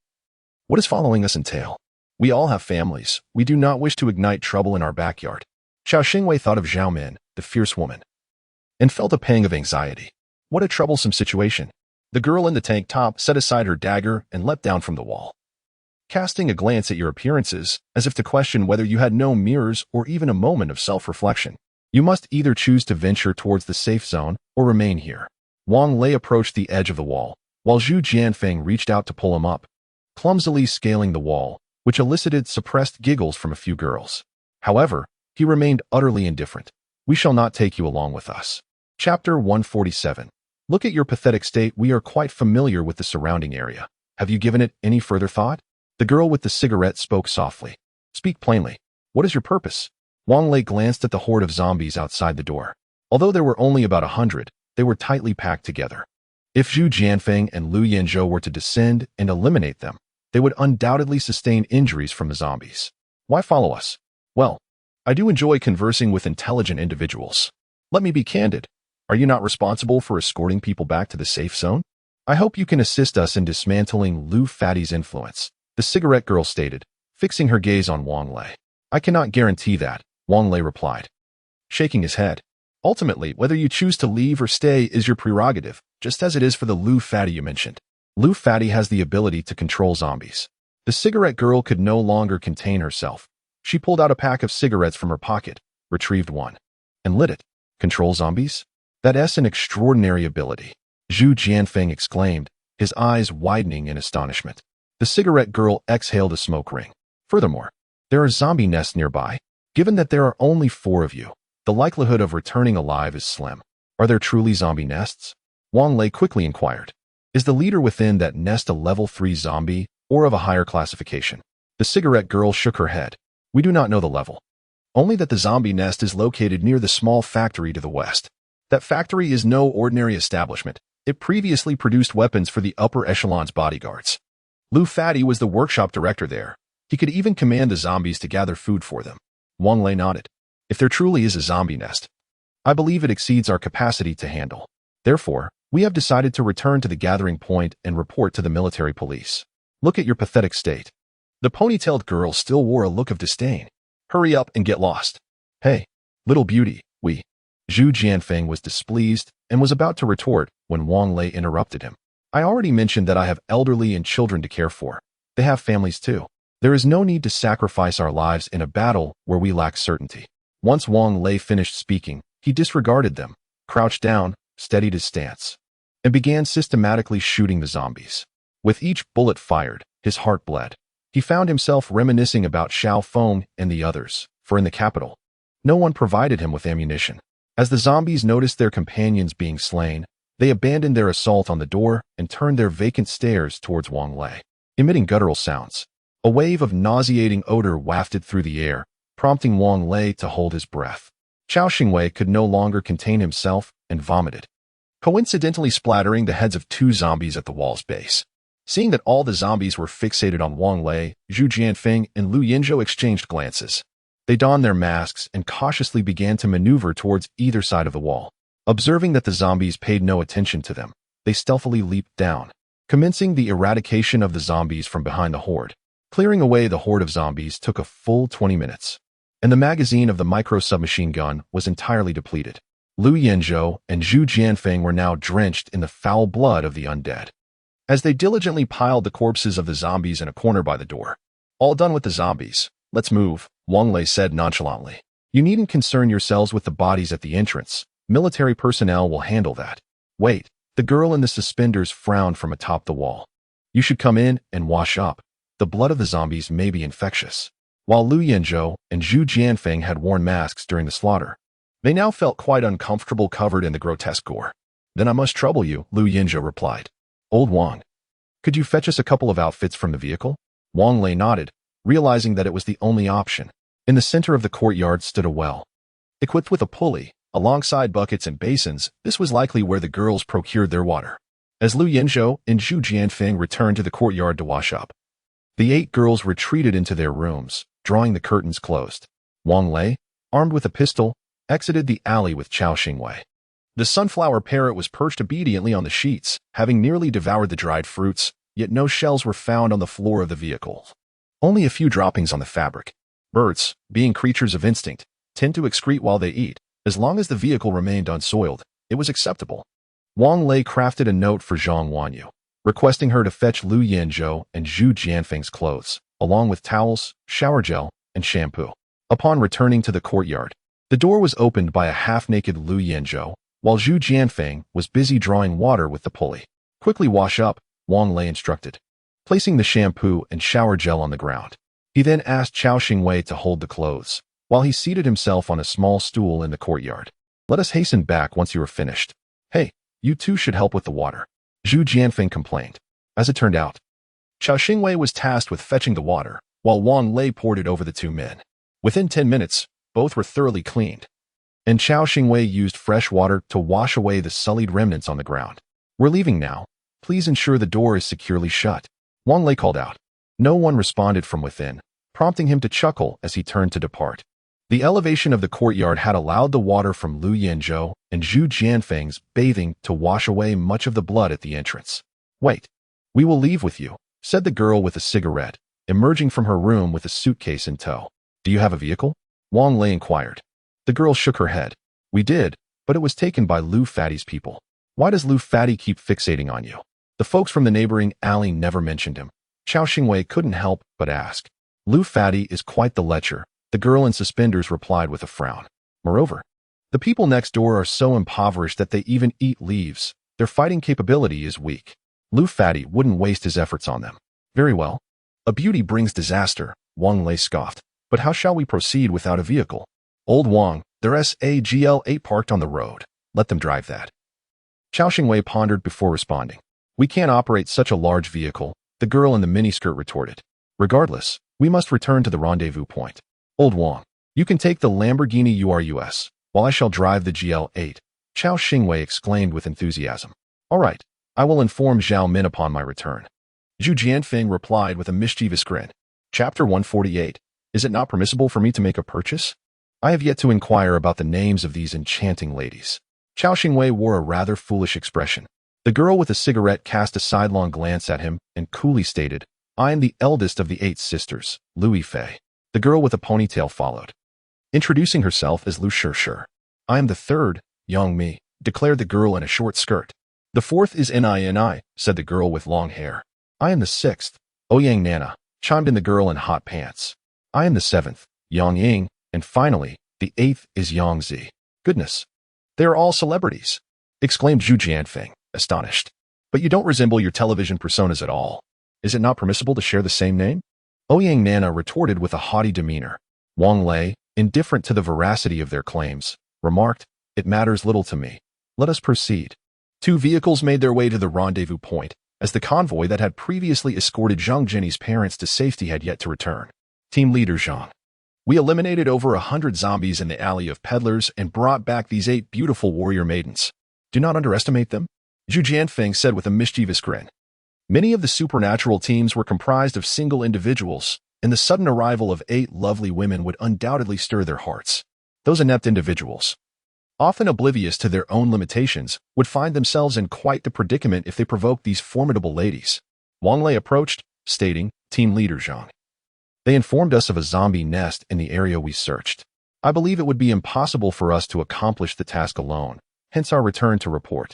what does following us entail? We all have families. We do not wish to ignite trouble in our backyard. Xiao Xingwei thought of Zhao Min, the fierce woman, and felt a pang of anxiety. What a troublesome situation. The girl in the tank top set aside her dagger and leapt down from the wall, casting a glance at your appearances, as if to question whether you had no mirrors or even a moment of self-reflection. You must either choose to venture towards the safe zone or remain here. Wang Lei approached the edge of the wall, while Zhu Jianfeng reached out to pull him up, clumsily scaling the wall, which elicited suppressed giggles from a few girls. However, he remained utterly indifferent. We shall not take you along with us. Chapter 147. Look at your pathetic state. We are quite familiar with the surrounding area. Have you given it any further thought? The girl with the cigarette spoke softly. Speak plainly. What is your purpose? Wang Lei glanced at the horde of zombies outside the door. Although there were only about 100, they were tightly packed together. If Zhu Jianfeng and Lu Yanzhou were to descend and eliminate them, they would undoubtedly sustain injuries from the zombies. Why follow us? Well, I do enjoy conversing with intelligent individuals. Let me be candid. Are you not responsible for escorting people back to the safe zone? I hope you can assist us in dismantling Lu Fatty's influence, the cigarette girl stated, fixing her gaze on Wang Lei. I cannot guarantee that, Wang Lei replied, shaking his head. Ultimately, whether you choose to leave or stay is your prerogative, just as it is for the Lu Fatty you mentioned. Lu Fatty has the ability to control zombies. The cigarette girl could no longer contain herself. She pulled out a pack of cigarettes from her pocket, retrieved one, and lit it. Control zombies? That's an extraordinary ability, Zhu Jianfeng exclaimed, his eyes widening in astonishment. The cigarette girl exhaled a smoke ring. Furthermore, there are zombie nests nearby. Given that there are only 4 of you, the likelihood of returning alive is slim. Are there truly zombie nests? Wang Lei quickly inquired. Is the leader within that nest a level 3 zombie or of a higher classification? The cigarette girl shook her head. We do not know the level. Only that the zombie nest is located near the small factory to the west. That factory is no ordinary establishment. It previously produced weapons for the upper echelon's bodyguards. Lu Fatty was the workshop director there. He could even command the zombies to gather food for them. Wang Lei nodded. If there truly is a zombie nest, I believe it exceeds our capacity to handle. Therefore, we have decided to return to the gathering point and report to the military police. Look at your pathetic state. The ponytailed girl still wore a look of disdain. Hurry up and get lost. Hey, little beauty, Zhu Jianfeng was displeased and was about to retort when Wang Lei interrupted him. I already mentioned that I have elderly and children to care for. They have families too. There is no need to sacrifice our lives in a battle where we lack certainty. Once Wang Lei finished speaking, he disregarded them, crouched down, steadied his stance, and began systematically shooting the zombies. With each bullet fired, his heart bled. He found himself reminiscing about Xiao Feng and the others, for in the capital, no one provided him with ammunition. As the zombies noticed their companions being slain, they abandoned their assault on the door and turned their vacant stares towards Wang Lei, emitting guttural sounds. A wave of nauseating odor wafted through the air, prompting Wang Lei to hold his breath. Chao Xingwei could no longer contain himself and vomited, coincidentally splattering the heads of 2 zombies at the wall's base. Seeing that all the zombies were fixated on Wang Lei, Zhu Jianfeng and Lu Yinzhou exchanged glances. They donned their masks and cautiously began to maneuver towards either side of the wall. Observing that the zombies paid no attention to them, they stealthily leaped down, commencing the eradication of the zombies from behind the horde. Clearing away the horde of zombies took a full 20 minutes, and the magazine of the micro-submachine gun was entirely depleted. Lu Yinzhou and Zhu Jianfeng were now drenched in the foul blood of the undead. As they diligently piled the corpses of the zombies in a corner by the door. All done with the zombies. Let's move, Wang Lei said nonchalantly. You needn't concern yourselves with the bodies at the entrance. Military personnel will handle that. Wait, the girl in the suspenders frowned from atop the wall. You should come in and wash up. The blood of the zombies may be infectious. While Lu Yinzhou and Zhu Jianfeng had worn masks during the slaughter, they now felt quite uncomfortable covered in the grotesque gore. Then I must trouble you, Lu Yinzhou replied. Old Wang, could you fetch us a couple of outfits from the vehicle? Wang Lei nodded, realizing that it was the only option. In the center of the courtyard stood a well. Equipped with a pulley, alongside buckets and basins, this was likely where the girls procured their water. As Lu Yinzhou and Zhu Jianfeng returned to the courtyard to wash up, the 8 girls retreated into their rooms, drawing the curtains closed. Wang Lei, armed with a pistol, exited the alley with Chao Xingwei. The sunflower parrot was perched obediently on the sheets, having nearly devoured the dried fruits, yet no shells were found on the floor of the vehicle. Only a few droppings on the fabric. Birds, being creatures of instinct, tend to excrete while they eat. As long as the vehicle remained unsoiled, it was acceptable. Wang Lei crafted a note for Zhang Wanyu, requesting her to fetch Lu Yinzhou and Zhu Jianfeng's clothes, along with towels, shower gel, and shampoo. Upon returning to the courtyard, the door was opened by a half-naked Lu Yinzhou, while Zhu Jianfeng was busy drawing water with the pulley. Quickly wash up, Wang Lei instructed, placing the shampoo and shower gel on the ground. He then asked Chao Xingwei to hold the clothes, while he seated himself on a small stool in the courtyard. Let us hasten back once you are finished. Hey, you two should help with the water, Zhu Jianfeng complained. As it turned out, Chao Xingwei was tasked with fetching the water, while Wang Lei poured it over the 2 men. Within 10 minutes, both were thoroughly cleaned, and Chao Xingwei used fresh water to wash away the sullied remnants on the ground. We're leaving now. Please ensure the door is securely shut, Wang Lei called out. No one responded from within, prompting him to chuckle as he turned to depart. The elevation of the courtyard had allowed the water from Lu Yinzhou and Zhu Jianfeng's bathing to wash away much of the blood at the entrance. Wait, we will leave with you, said the girl with a cigarette, emerging from her room with a suitcase in tow. Do you have a vehicle? Wang Lei inquired. The girl shook her head. We did, but it was taken by Lu Fatty's people. Why does Lu Fatty keep fixating on you? The folks from the neighboring alley never mentioned him. Chao Xingwei couldn't help but ask. Lu Fatty is quite the lecher, the girl in suspenders replied with a frown. Moreover, the people next door are so impoverished that they even eat leaves. Their fighting capability is weak. Lu Fatty wouldn't waste his efforts on them. Very well. A beauty brings disaster, Wang Lei scoffed. But how shall we proceed without a vehicle? Old Wang, there's a GL8 parked on the road. Let them drive that. Chao Xingwei pondered before responding. We can't operate such a large vehicle, the girl in the miniskirt retorted. Regardless, we must return to the rendezvous point. Old Wang, you can take the Lamborghini URUS, while I shall drive the GL8, Chao Xingwei exclaimed with enthusiasm. All right, I will inform Zhao Min upon my return. Zhu Jianfeng replied with a mischievous grin. Chapter 148. Is it not permissible for me to make a purchase? I have yet to inquire about the names of these enchanting ladies. Chao Xingwei wore a rather foolish expression. The girl with a cigarette cast a sidelong glance at him and coolly stated, "I am the eldest of the 8 sisters, Louis Fei." The girl with a ponytail followed, introducing herself as Lu Shishir. "I am the 3rd, Yang Mi," declared the girl in a short skirt. "The 4th is Nini," said the girl with long hair. "I am the 6th, Ouyang Nana," chimed in the girl in hot pants. "I am the 7th, Yang Ying, and finally, the 8th is Yang Zi." "Goodness, they are all celebrities," exclaimed Zhu Jianfeng, astonished. "But you don't resemble your television personas at all. Is it not permissible to share the same name?" Ouyang Nana retorted with a haughty demeanor. Wang Lei, indifferent to the veracity of their claims, remarked, "It matters little to me. Let us proceed." 2 vehicles made their way to the rendezvous point, as the convoy that had previously escorted Zhang Jinny's parents to safety had yet to return. Team leader Zhang. "We eliminated over 100 zombies in the alley of peddlers and brought back these 8 beautiful warrior maidens. Do not underestimate them," Zhu Jianfeng said with a mischievous grin. Many of the supernatural teams were comprised of single individuals, and the sudden arrival of 8 lovely women would undoubtedly stir their hearts. Those inept individuals, often oblivious to their own limitations, would find themselves in quite the predicament if they provoked these formidable ladies. Wang Lei approached, stating, "Team leader Zhang. They informed us of a zombie nest in the area we searched. I believe it would be impossible for us to accomplish the task alone, hence our return to report."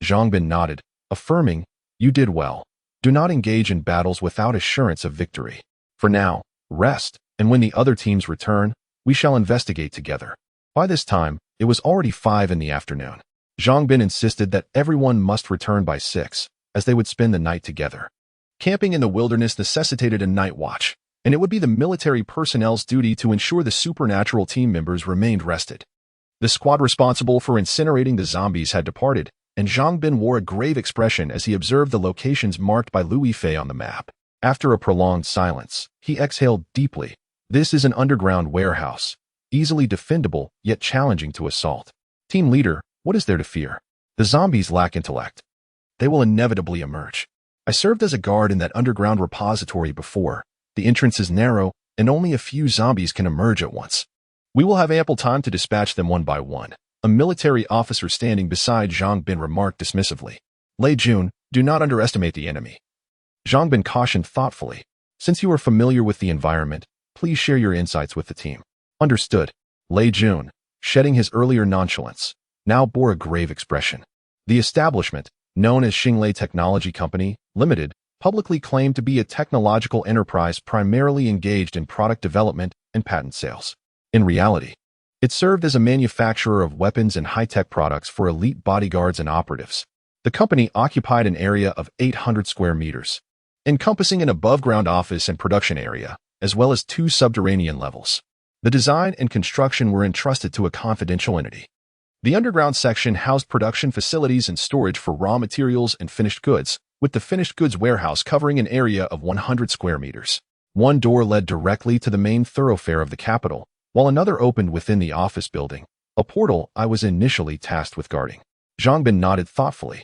Zhang Bin nodded, affirming, "You did well. Do not engage in battles without assurance of victory. For now, rest, and when the other teams return, we shall investigate together." By this time, it was already 5 in the afternoon. Zhang Bin insisted that everyone must return by 6, as they would spend the night together. Camping in the wilderness necessitated a night watch, and it would be the military personnel's duty to ensure the supernatural team members remained rested. The squad responsible for incinerating the zombies had departed, and Zhang Bin wore a grave expression as he observed the locations marked by Louis Fei on the map. After a prolonged silence, he exhaled deeply. "This is an underground warehouse, easily defendable yet challenging to assault. Team leader, what is there to fear? The zombies lack intellect. They will inevitably emerge. I served as a guard in that underground repository before. The entrance is narrow, and only a few zombies can emerge at once. We will have ample time to dispatch them one by one." A military officer standing beside Zhang Bin remarked dismissively. "Lei Jun, do not underestimate the enemy." Zhang Bin cautioned thoughtfully. "Since you are familiar with the environment, please share your insights with the team." "Understood." Lei Jun, shedding his earlier nonchalance, now bore a grave expression. The establishment, known as Xinglei Technology Company, Limited, publicly claimed to be a technological enterprise primarily engaged in product development and patent sales. In reality, it served as a manufacturer of weapons and high-tech products for elite bodyguards and operatives. The company occupied an area of 800 square meters, encompassing an above-ground office and production area, as well as 2 subterranean levels. The design and construction were entrusted to a confidential entity. The underground section housed production facilities and storage for raw materials and finished goods, with the finished goods warehouse covering an area of 100 square meters. One door led directly to the main thoroughfare of the capital, while another opened within the office building, a portal I was initially tasked with guarding. Zhang Bin nodded thoughtfully.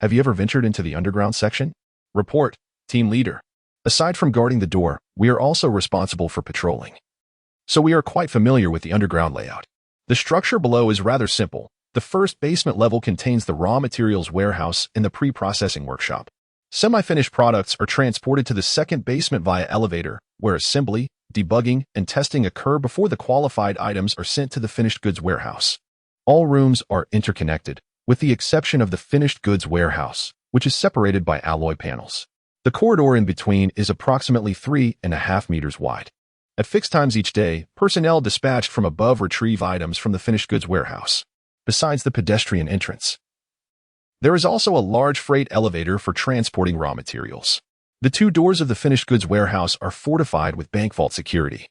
"Have you ever ventured into the underground section?" "Report, team leader. Aside from guarding the door, we are also responsible for patrolling. So we are quite familiar with the underground layout. The structure below is rather simple. The first basement level contains the raw materials warehouse and the pre-processing workshop. Semi-finished products are transported to the second basement via elevator, where assembly, debugging, and testing occur before the qualified items are sent to the finished goods warehouse. All rooms are interconnected, with the exception of the finished goods warehouse, which is separated by alloy panels. The corridor in between is approximately 3.5 meters wide. At fixed times each day, personnel dispatched from above retrieve items from the finished goods warehouse. Besides the pedestrian entrance, there is also a large freight elevator for transporting raw materials. The 2 doors of the finished goods warehouse are fortified with bank vault security,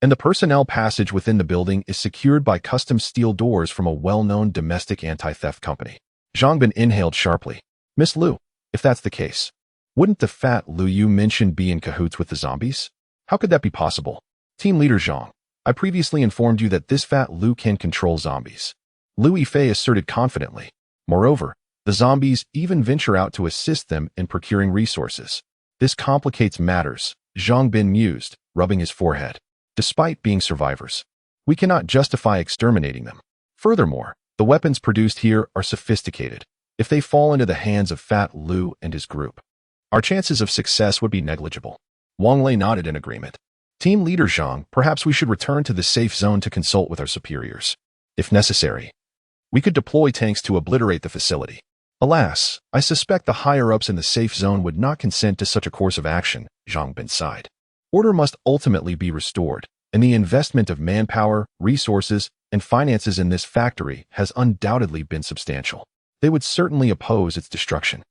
and the personnel passage within the building is secured by custom steel doors from a well-known domestic anti-theft company. Zhang Bin inhaled sharply. "Miss Liu, if that's the case, wouldn't the fat Liu you mentioned be in cahoots with the zombies? How could that be possible?" "Team leader Zhang, I previously informed you that this fat Liu can control zombies," Louis Fei asserted confidently. "Moreover, the zombies even venture out to assist them in procuring resources. This complicates matters," Zhang Bin mused, rubbing his forehead. "Despite being survivors, we cannot justify exterminating them. Furthermore, The weapons produced here are sophisticated. If they fall into the hands of Fat Lu and his group, our chances of success would be negligible. Wang Lei nodded in agreement. Team leader Zhang, perhaps we should return to the safe zone to consult with our superiors. If necessary, we could deploy tanks to obliterate the facility. Alas, I suspect the higher-ups in the safe zone would not consent to such a course of action, Zhang Bin sighed. Order must ultimately be restored, and the investment of manpower, resources, and finances in this factory has undoubtedly been substantial. They would certainly oppose its destruction.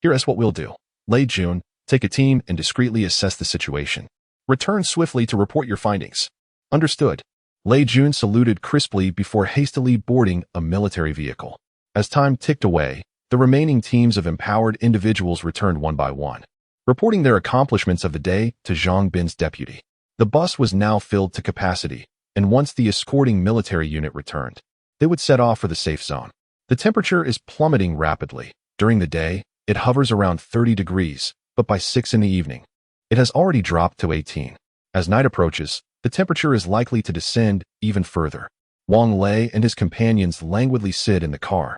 Here is what we'll do. Lei Jun, take a team and discreetly assess the situation. Return swiftly to report your findings. Understood. Lei Jun saluted crisply before hastily boarding a military vehicle. As time ticked away, the remaining teams of empowered individuals returned one by one, reporting their accomplishments of the day to Zhang Bin's deputy. The bus was now filled to capacity, and once the escorting military unit returned, they would set off for the safe zone. The temperature is plummeting rapidly. During the day, it hovers around 30 degrees, but by 6 in the evening, it has already dropped to 18. As night approaches, the temperature is likely to descend even further. Wang Lei and his companions languidly sit in the car,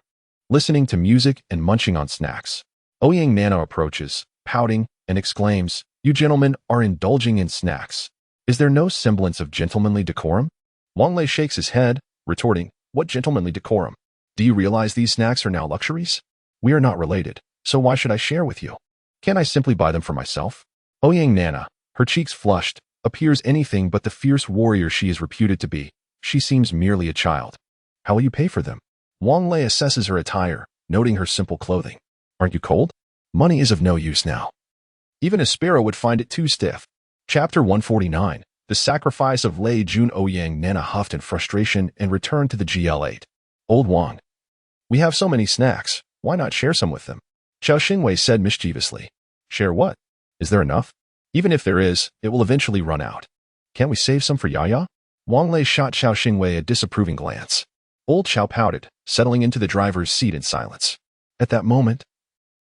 listening to music and munching on snacks. Ouyang Nana approaches, pouting, and exclaims, "You gentlemen are indulging in snacks. Is there no semblance of gentlemanly decorum?" Wang Lei shakes his head, retorting, "What gentlemanly decorum? Do you realize these snacks are now luxuries? We are not related, so why should I share with you? Can't I simply buy them for myself?" Ouyang Nana, her cheeks flushed, appears anything but the fierce warrior she is reputed to be. She seems merely a child. "How will you pay for them?" Wang Lei assesses her attire, noting her simple clothing. "Aren't you cold? Money is of no use now. Even a sparrow would find it too stiff." Chapter 149, The Sacrifice of Lei Jun. Ouyang Nana huffed in frustration and returned to the GL8. "Old Wang, we have so many snacks, why not share some with them?" Xiao Xingwei said mischievously. "Share what? Is there enough? Even if there is, it will eventually run out. Can't we save some for Yaya?" Wang Lei shot Xiao Xingwei a disapproving glance. Old Xiao pouted, settling into the driver's seat in silence. At that moment,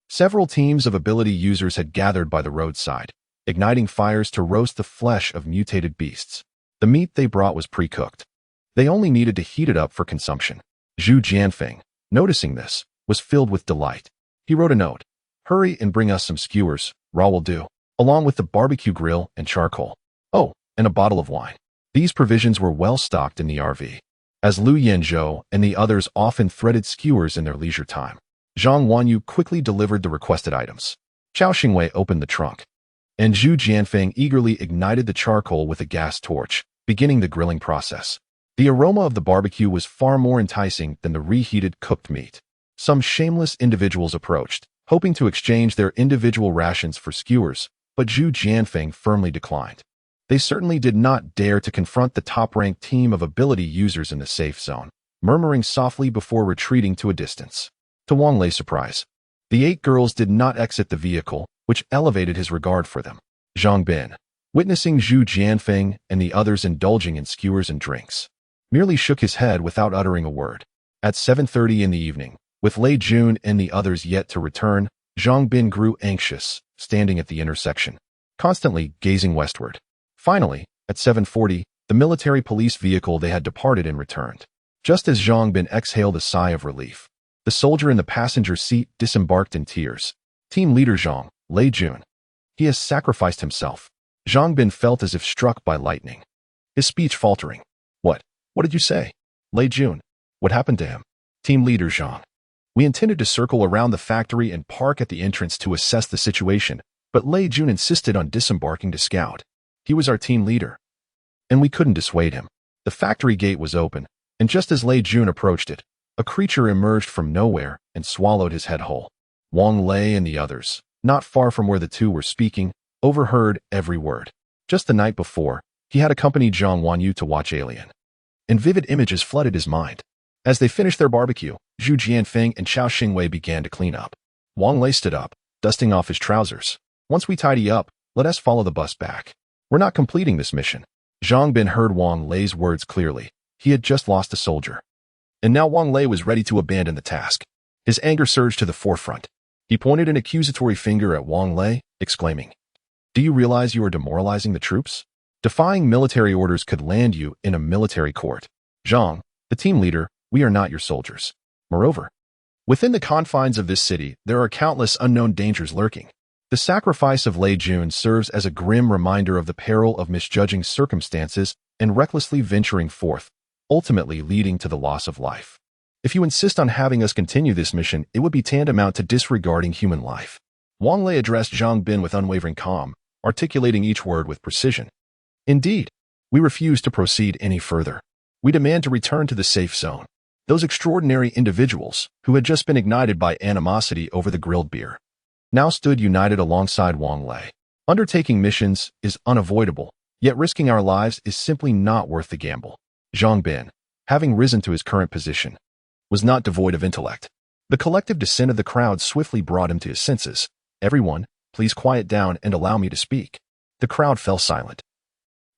several teams of ability users had gathered by the roadside, igniting fires to roast the flesh of mutated beasts. The meat they brought was pre-cooked. They only needed to heat it up for consumption. Zhu Jianfeng, noticing this, was filled with delight. He wrote a note. "Hurry and bring us some skewers, raw will do, along with the barbecue grill and charcoal. Oh, and a bottle of wine." These provisions were well stocked in the RV, as Lu Yanzhou and the others often threaded skewers in their leisure time. Zhang Wanyu quickly delivered the requested items. Xiao Xingwei opened the trunk, and Zhu Jianfeng eagerly ignited the charcoal with a gas torch, beginning the grilling process. The aroma of the barbecue was far more enticing than the reheated cooked meat. Some shameless individuals approached, hoping to exchange their individual rations for skewers, but Zhu Jianfeng firmly declined. They certainly did not dare to confront the top-ranked team of ability users in the safe zone, murmuring softly before retreating to a distance. To Wang Lei's surprise, the 8 girls did not exit the vehicle, which elevated his regard for them. Zhang Bin, witnessing Zhu Jianfeng and the others indulging in skewers and drinks, merely shook his head without uttering a word. At 7:30 in the evening, with Lei Jun and the others yet to return, Zhang Bin grew anxious, standing at the intersection, constantly gazing westward. Finally, at 7:40, the military police vehicle they had departed and returned. Just as Zhang Bin exhaled a sigh of relief, the soldier in the passenger seat disembarked in tears. Team leader Zhang, Lei Jun. He has sacrificed himself. Zhang Bin felt as if struck by lightning, his speech faltering. What did you say? Lei Jun. What happened to him? Team leader Zhang. We intended to circle around the factory and park at the entrance to assess the situation, but Lei Jun insisted on disembarking to scout. He was our team leader, and we couldn't dissuade him. The factory gate was open, and just as Lei Jun approached it, a creature emerged from nowhere and swallowed his head whole. Wang Lei and the others, not far from where the two were speaking, overheard every word. Just the night before, he had accompanied Zhang Wanyu to watch Alien, and vivid images flooded his mind. As they finished their barbecue, Zhu Jianfeng and Xiao Xingwei began to clean up. Wang Lei stood up, dusting off his trousers. "Once we tidy up, let us follow the bus back. We're not completing this mission." Zhang Bin heard Wang Lei's words clearly. He had just lost a soldier, and now Wang Lei was ready to abandon the task. His anger surged to the forefront. He pointed an accusatory finger at Wang Lei, exclaiming, "Do you realize you are demoralizing the troops? Defying military orders could land you in a military court." Zhang, the team leader, We are not your soldiers. Moreover, within the confines of this city, there are countless unknown dangers lurking. The sacrifice of Lei Jun serves as a grim reminder of the peril of misjudging circumstances and recklessly venturing forth, ultimately leading to the loss of life. If you insist on having us continue this mission, it would be tantamount to disregarding human life. Wang Lei addressed Zhang Bin with unwavering calm, articulating each word with precision. Indeed, we refuse to proceed any further. We demand to return to the safe zone. Those extraordinary individuals, who had just been ignited by animosity over the grilled beer, now stood united alongside Wang Lei. Undertaking missions is unavoidable, yet risking our lives is simply not worth the gamble. Zhang Bin, having risen to his current position, was not devoid of intellect. The collective dissent of the crowd swiftly brought him to his senses. Everyone, please quiet down and allow me to speak. The crowd fell silent.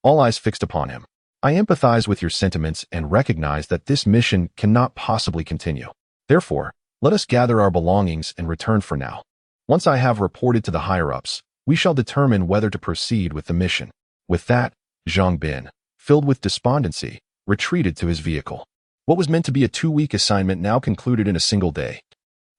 All eyes fixed upon him. I empathize with your sentiments and recognize that this mission cannot possibly continue. Therefore, let us gather our belongings and return for now. Once I have reported to the higher-ups, we shall determine whether to proceed with the mission. With that, Zhang Bin, filled with despondency, retreated to his vehicle. What was meant to be a 2-week assignment now concluded in a single day.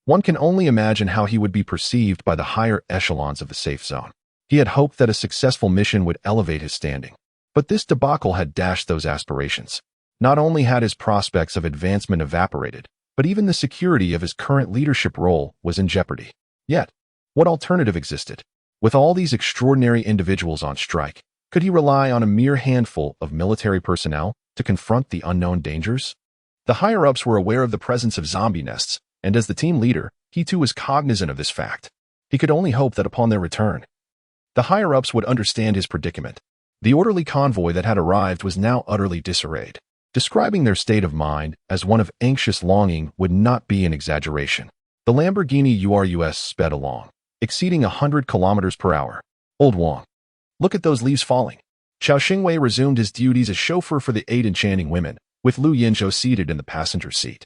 One can only imagine how he would be perceived by the higher echelons of the safe zone. He had hoped that a successful mission would elevate his standing. But this debacle had dashed those aspirations. Not only had his prospects of advancement evaporated, but even the security of his current leadership role was in jeopardy. Yet, what alternative existed? With all these extraordinary individuals on strike, could he rely on a mere handful of military personnel to confront the unknown dangers? The higher-ups were aware of the presence of zombie nests, and as the team leader, he too was cognizant of this fact. He could only hope that upon their return, the higher-ups would understand his predicament. The orderly convoy that had arrived was now utterly disarrayed. Describing their state of mind as one of anxious longing would not be an exaggeration. The Lamborghini URUS sped along, exceeding 100 kilometers per hour. Old Wang, look at those leaves falling. Chao Xingwei resumed his duties as chauffeur for the 8 enchanting women, with Lu Yinzhou seated in the passenger seat.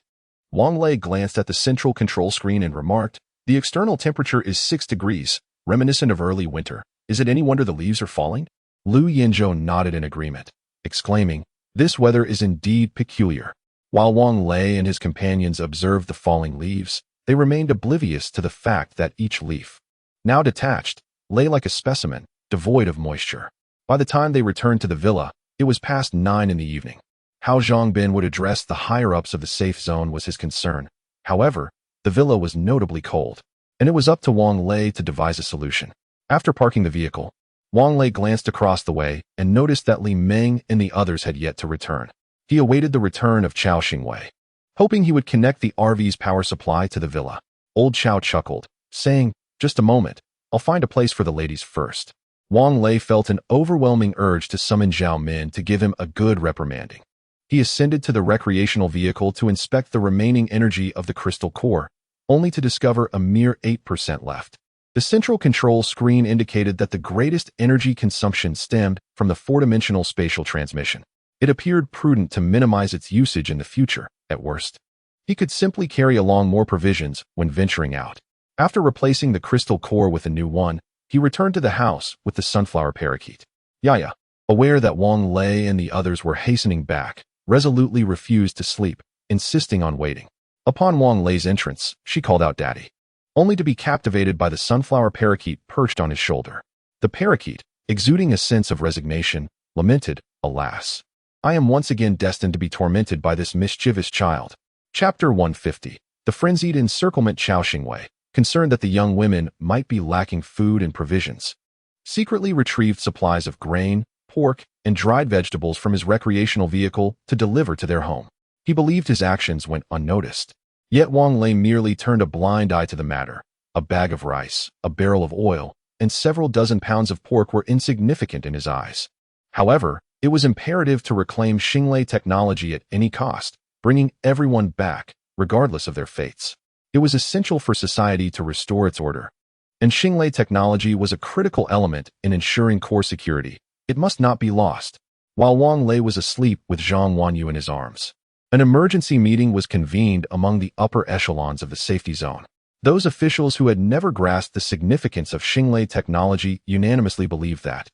Wang Lei glanced at the central control screen and remarked, "The external temperature is 6 degrees, reminiscent of early winter. Is it any wonder the leaves are falling?" Lu Yinzhou nodded in agreement, exclaiming, "This weather is indeed peculiar." While Wang Lei and his companions observed the falling leaves, they remained oblivious to the fact that each leaf, now detached, lay like a specimen, devoid of moisture. By the time they returned to the villa, it was past 9 in the evening. How Zhang Bin would address the higher-ups of the safe zone was his concern. However, the villa was notably cold, and it was up to Wang Lei to devise a solution. After parking the vehicle, Wang Lei glanced across the way and noticed that Li Meng and the others had yet to return. He awaited the return of Chao Xingwei, hoping he would connect the RV's power supply to the villa. Old Chao chuckled, saying, "Just a moment, I'll find a place for the ladies first." Wang Lei felt an overwhelming urge to summon Zhao Min to give him a good reprimanding. He ascended to the recreational vehicle to inspect the remaining energy of the crystal core, only to discover a mere 8% left. The central control screen indicated that the greatest energy consumption stemmed from the 4-dimensional spatial transmission. It appeared prudent to minimize its usage in the future, at worst. He could simply carry along more provisions when venturing out. After replacing the crystal core with a new one, he returned to the house with the sunflower parakeet. Yaya, aware that Wang Lei and the others were hastening back, resolutely refused to sleep, insisting on waiting. Upon Wang Lei's entrance, she called out "Daddy," only to be captivated by the sunflower parakeet perched on his shoulder. The parakeet, exuding a sense of resignation, lamented, "Alas, I am once again destined to be tormented by this mischievous child." Chapter 150. The frenzied encirclement. Chao Xingwei, concerned that the young women might be lacking food and provisions, secretly retrieved supplies of grain, pork, and dried vegetables from his recreational vehicle to deliver to their home. He believed his actions went unnoticed. Yet Wang Lei merely turned a blind eye to the matter. A bag of rice, a barrel of oil, and several dozen pounds of pork were insignificant in his eyes. However, it was imperative to reclaim Xinglei technology at any cost, bringing everyone back, regardless of their fates. It was essential for society to restore its order, and Xinglei technology was a critical element in ensuring core security. It must not be lost. While Wang Lei was asleep with Zhang Wanyu in his arms, an emergency meeting was convened among the upper echelons of the safety zone. Those officials who had never grasped the significance of Xinglei technology unanimously believed that,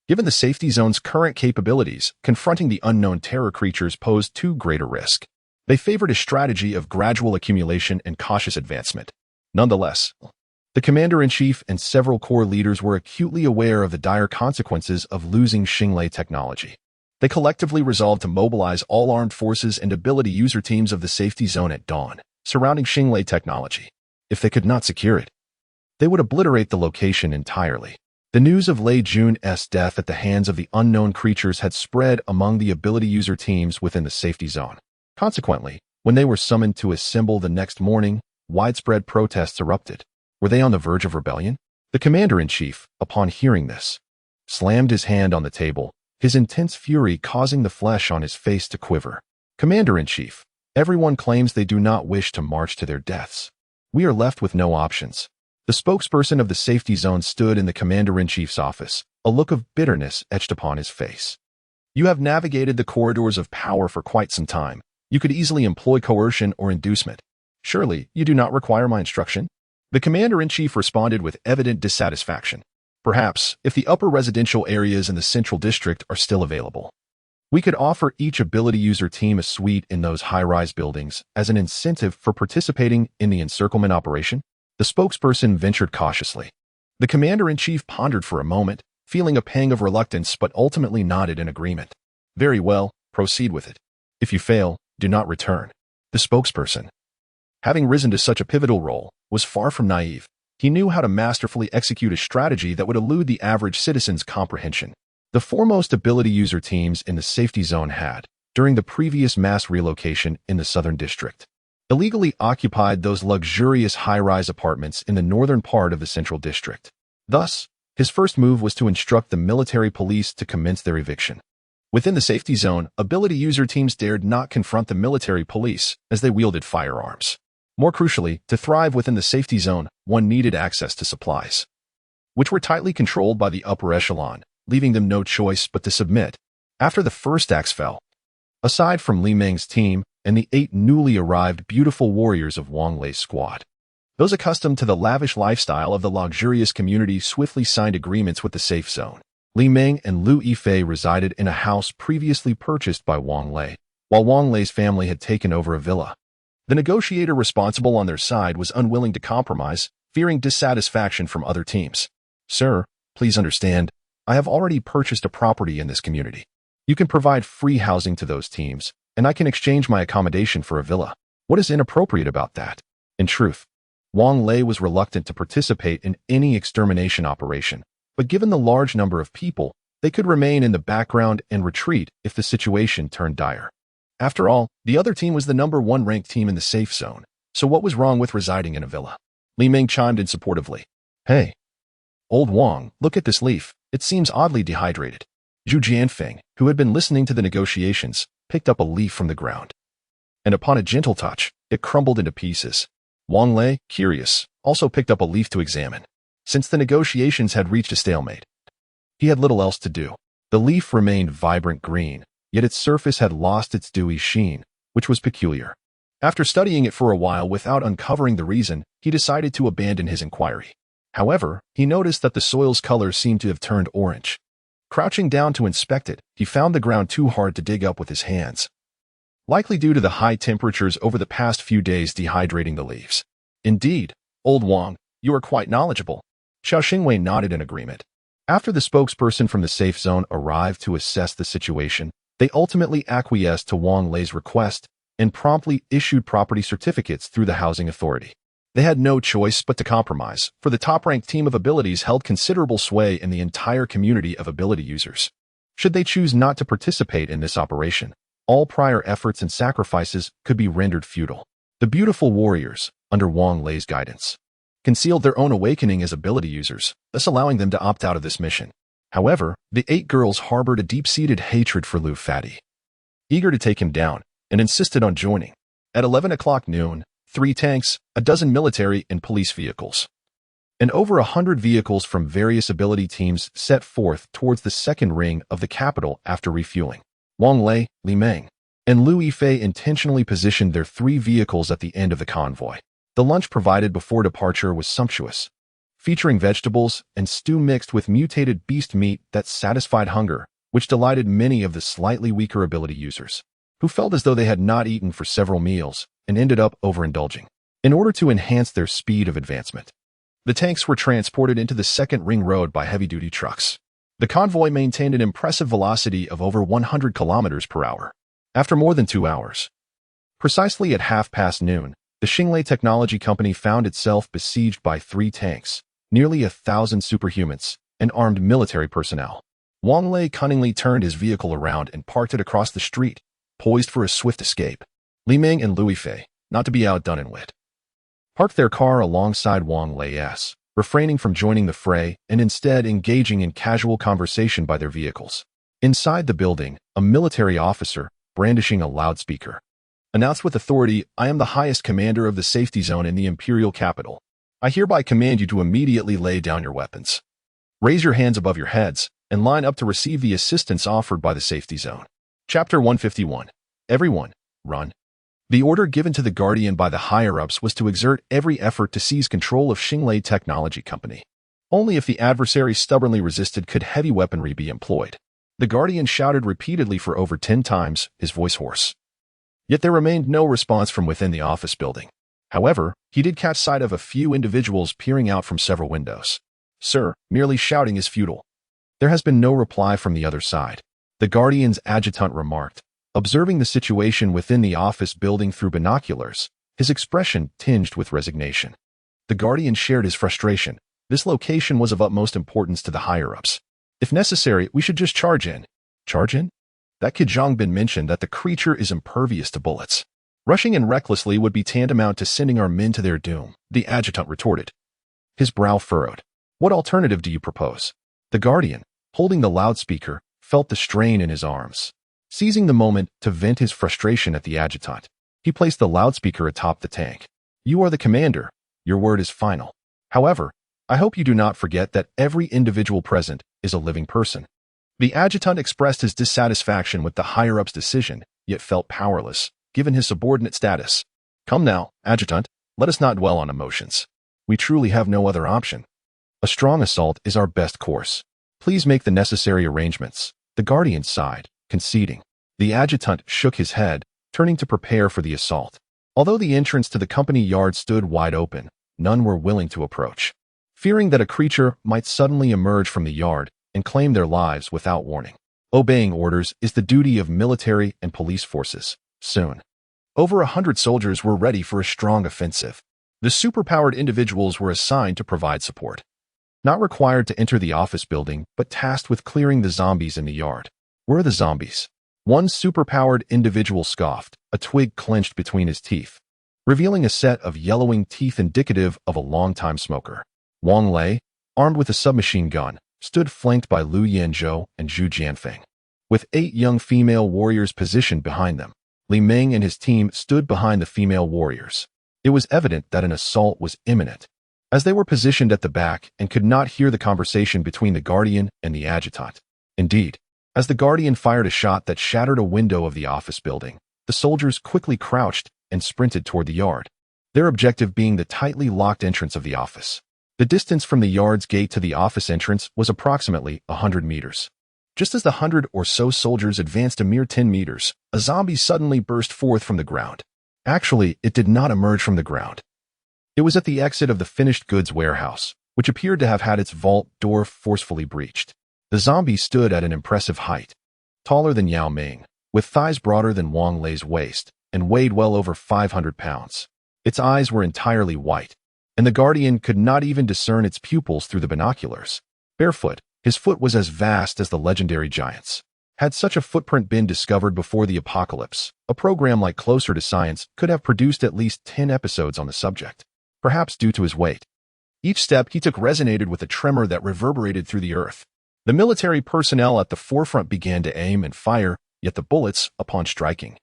given the safety zone's current capabilities, confronting the unknown terror creatures posed too great a risk. They favored a strategy of gradual accumulation and cautious advancement. Nonetheless, the commander-in-chief and several core leaders were acutely aware of the dire consequences of losing Xinglei technology. They collectively resolved to mobilize all armed forces and ability user teams of the safety zone at dawn, surrounding Xinglei technology. If they could not secure it, they would obliterate the location entirely. The news of Lei Jun's death at the hands of the unknown creatures had spread among the ability user teams within the safety zone. Consequently, when they were summoned to assemble the next morning, widespread protests erupted. Were they on the verge of rebellion? The commander-in-chief, upon hearing this, slammed his hand on the table, his intense fury causing the flesh on his face to quiver. Commander-in-chief, everyone claims they do not wish to march to their deaths. We are left with no options. The spokesperson of the safety zone stood in the commander-in-chief's office, a look of bitterness etched upon his face. You have navigated the corridors of power for quite some time. You could easily employ coercion or inducement. Surely, you do not require my instruction? The commander-in-chief responded with evident dissatisfaction. Perhaps, if the upper residential areas in the central district are still available, we could offer each ability user team a suite in those high-rise buildings as an incentive for participating in the encirclement operation. The spokesperson ventured cautiously. The commander-in-chief pondered for a moment, feeling a pang of reluctance but ultimately nodded in agreement. Very well, proceed with it. If you fail, do not return. The spokesperson, having risen to such a pivotal role, was far from naive. He knew how to masterfully execute a strategy that would elude the average citizen's comprehension. The foremost ability user teams in the safety zone had, during the previous mass relocation in the southern district, illegally occupied those luxurious high-rise apartments in the northern part of the central district. Thus, his first move was to instruct the military police to commence their eviction. Within the safety zone, ability user teams dared not confront the military police as they wielded firearms. More crucially, to thrive within the safety zone, one needed access to supplies, which were tightly controlled by the upper echelon, leaving them no choice but to submit. After the first axe fell, aside from Li Meng's team and the 8 newly arrived beautiful warriors of Wang Lei's squad, those accustomed to the lavish lifestyle of the luxurious community swiftly signed agreements with the safe zone. Li Meng and Lu Yifei resided in a house previously purchased by Wang Lei, while Wang Lei's family had taken over a villa. The negotiator responsible on their side was unwilling to compromise, fearing dissatisfaction from other teams. Sir, please understand, I have already purchased a property in this community. You can provide free housing to those teams, and I can exchange my accommodation for a villa. What is inappropriate about that? In truth, Wang Lei was reluctant to participate in any extermination operation, but given the large number of people, they could remain in the background and retreat if the situation turned dire. After all, the other team was the number 1 ranked team in the safe zone, so what was wrong with residing in a villa? Li Meng chimed in supportively. Hey, old Wang, look at this leaf. It seems oddly dehydrated. Zhu Jianfeng, who had been listening to the negotiations, picked up a leaf from the ground, and upon a gentle touch, it crumbled into pieces. Wang Lei, curious, also picked up a leaf to examine. Since the negotiations had reached a stalemate, he had little else to do. The leaf remained vibrant green, yet its surface had lost its dewy sheen, which was peculiar. After studying it for a while without uncovering the reason, he decided to abandon his inquiry. However, he noticed that the soil's color seemed to have turned orange. Crouching down to inspect it, he found the ground too hard to dig up with his hands, likely due to the high temperatures over the past few days dehydrating the leaves. Indeed, old Wang, you are quite knowledgeable. Xiao Xingwei nodded in agreement. After the spokesperson from the safe zone arrived to assess the situation, they ultimately acquiesced to Wang Lei's request and promptly issued property certificates through the housing authority. They had no choice but to compromise, for the top-ranked team of abilities held considerable sway in the entire community of ability users. Should they choose not to participate in this operation, all prior efforts and sacrifices could be rendered futile. The beautiful warriors, under Wang Lei's guidance, concealed their own awakening as ability users, thus allowing them to opt out of this mission. However, the 8 girls harbored a deep-seated hatred for Lu Fati, eager to take him down, and insisted on joining. At 11 o'clock noon, 3 tanks, a dozen military and police vehicles, and over 100 vehicles from various ability teams set forth towards the second ring of the capital after refueling. Wang Lei, Li Meng, and Lu Yifei intentionally positioned their 3 vehicles at the end of the convoy. The lunch provided before departure was sumptuous, featuring vegetables and stew mixed with mutated beast meat that satisfied hunger, which delighted many of the slightly weaker ability users. who felt as though they had not eaten for several meals and ended up overindulging. In order to enhance their speed of advancement, the tanks were transported into the second ring road by heavy-duty trucks. The convoy maintained an impressive velocity of over 100 kilometers per hour. After more than 2 hours, precisely at noon, the Xinglei Technology Company found itself besieged by 3 tanks, nearly 1,000 superhumans, and armed military personnel. Wang Lei cunningly turned his vehicle around and parked it across the street, poised for a swift escape. Li Ming and Louis Fei, not to be outdone in wit, parked their car alongside Wang Lei's, refraining from joining the fray and instead engaging in casual conversation by their vehicles. Inside the building, a military officer, brandishing a loudspeaker, announced with authority, "I am the highest commander of the safety zone in the imperial capital. I hereby command you to immediately lay down your weapons. Raise your hands above your heads and line up to receive the assistance offered by the safety zone." Chapter 151. Everyone, run. The order given to the Guardian by the higher-ups was to exert every effort to seize control of Xinglei Technology Company. Only if the adversary stubbornly resisted could heavy weaponry be employed. The Guardian shouted repeatedly for over 10 times, his voice hoarse. Yet there remained no response from within the office building. However, he did catch sight of a few individuals peering out from several windows. "Sir, merely shouting is futile." There has been no reply from the other side. The Guardian's adjutant remarked, observing the situation within the office building through binoculars, his expression tinged with resignation. The Guardian shared his frustration. This location was of utmost importance to the higher-ups. "If necessary, we should just charge in." "Charge in?" That kid Zhongbin mentioned that the creature is impervious to bullets. "Rushing in recklessly would be tantamount to sending our men to their doom," the adjutant retorted. His brow furrowed. "What alternative do you propose?" The Guardian, holding the loudspeaker, felt the strain in his arms. Seizing the moment to vent his frustration at the adjutant, he placed the loudspeaker atop the tank. "You are the commander. Your word is final. However, I hope you do not forget that every individual present is a living person." The adjutant expressed his dissatisfaction with the higher-up's decision, yet felt powerless, given his subordinate status. "Come now, adjutant, let us not dwell on emotions. We truly have no other option. A strong assault is our best course. Please make the necessary arrangements." The Guardian sighed, conceding. The adjutant shook his head, turning to prepare for the assault. Although the entrance to the company yard stood wide open, none were willing to approach, fearing that a creature might suddenly emerge from the yard and claim their lives without warning. Obeying orders is the duty of military and police forces. Soon, over 100 soldiers were ready for a strong offensive. The superpowered individuals were assigned to provide support. Not required to enter the office building, but tasked with clearing the zombies in the yard. Where are the zombies? One superpowered individual scoffed, a twig clenched between his teeth, revealing a set of yellowing teeth indicative of a long-time smoker. Wang Lei, armed with a submachine gun, stood flanked by Lu Yanzhou and Zhu Jianfeng, with 8 young female warriors positioned behind them. Li Ming and his team stood behind the female warriors. It was evident that an assault was imminent, as they were positioned at the back and could not hear the conversation between the Guardian and the adjutant. Indeed, as the Guardian fired a shot that shattered a window of the office building, the soldiers quickly crouched and sprinted toward the yard, their objective being the tightly locked entrance of the office. The distance from the yard's gate to the office entrance was approximately 100 meters. Just as the 100 or so soldiers advanced a mere 10 meters, a zombie suddenly burst forth from the ground. Actually, it did not emerge from the ground. It was at the exit of the finished goods warehouse, which appeared to have had its vault door forcefully breached. The zombie stood at an impressive height, taller than Yao Ming, with thighs broader than Wang Lei's waist, and weighed well over 500 pounds. Its eyes were entirely white, and the Guardian could not even discern its pupils through the binoculars. Barefoot, his foot was as vast as the legendary giant's. Had such a footprint been discovered before the apocalypse, a program like Closer to Science could have produced at least 10 episodes on the subject, perhaps due to his weight. Each step he took resonated with a tremor that reverberated through the earth. The military personnel at the forefront began to aim and fire, yet the bullets, upon striking,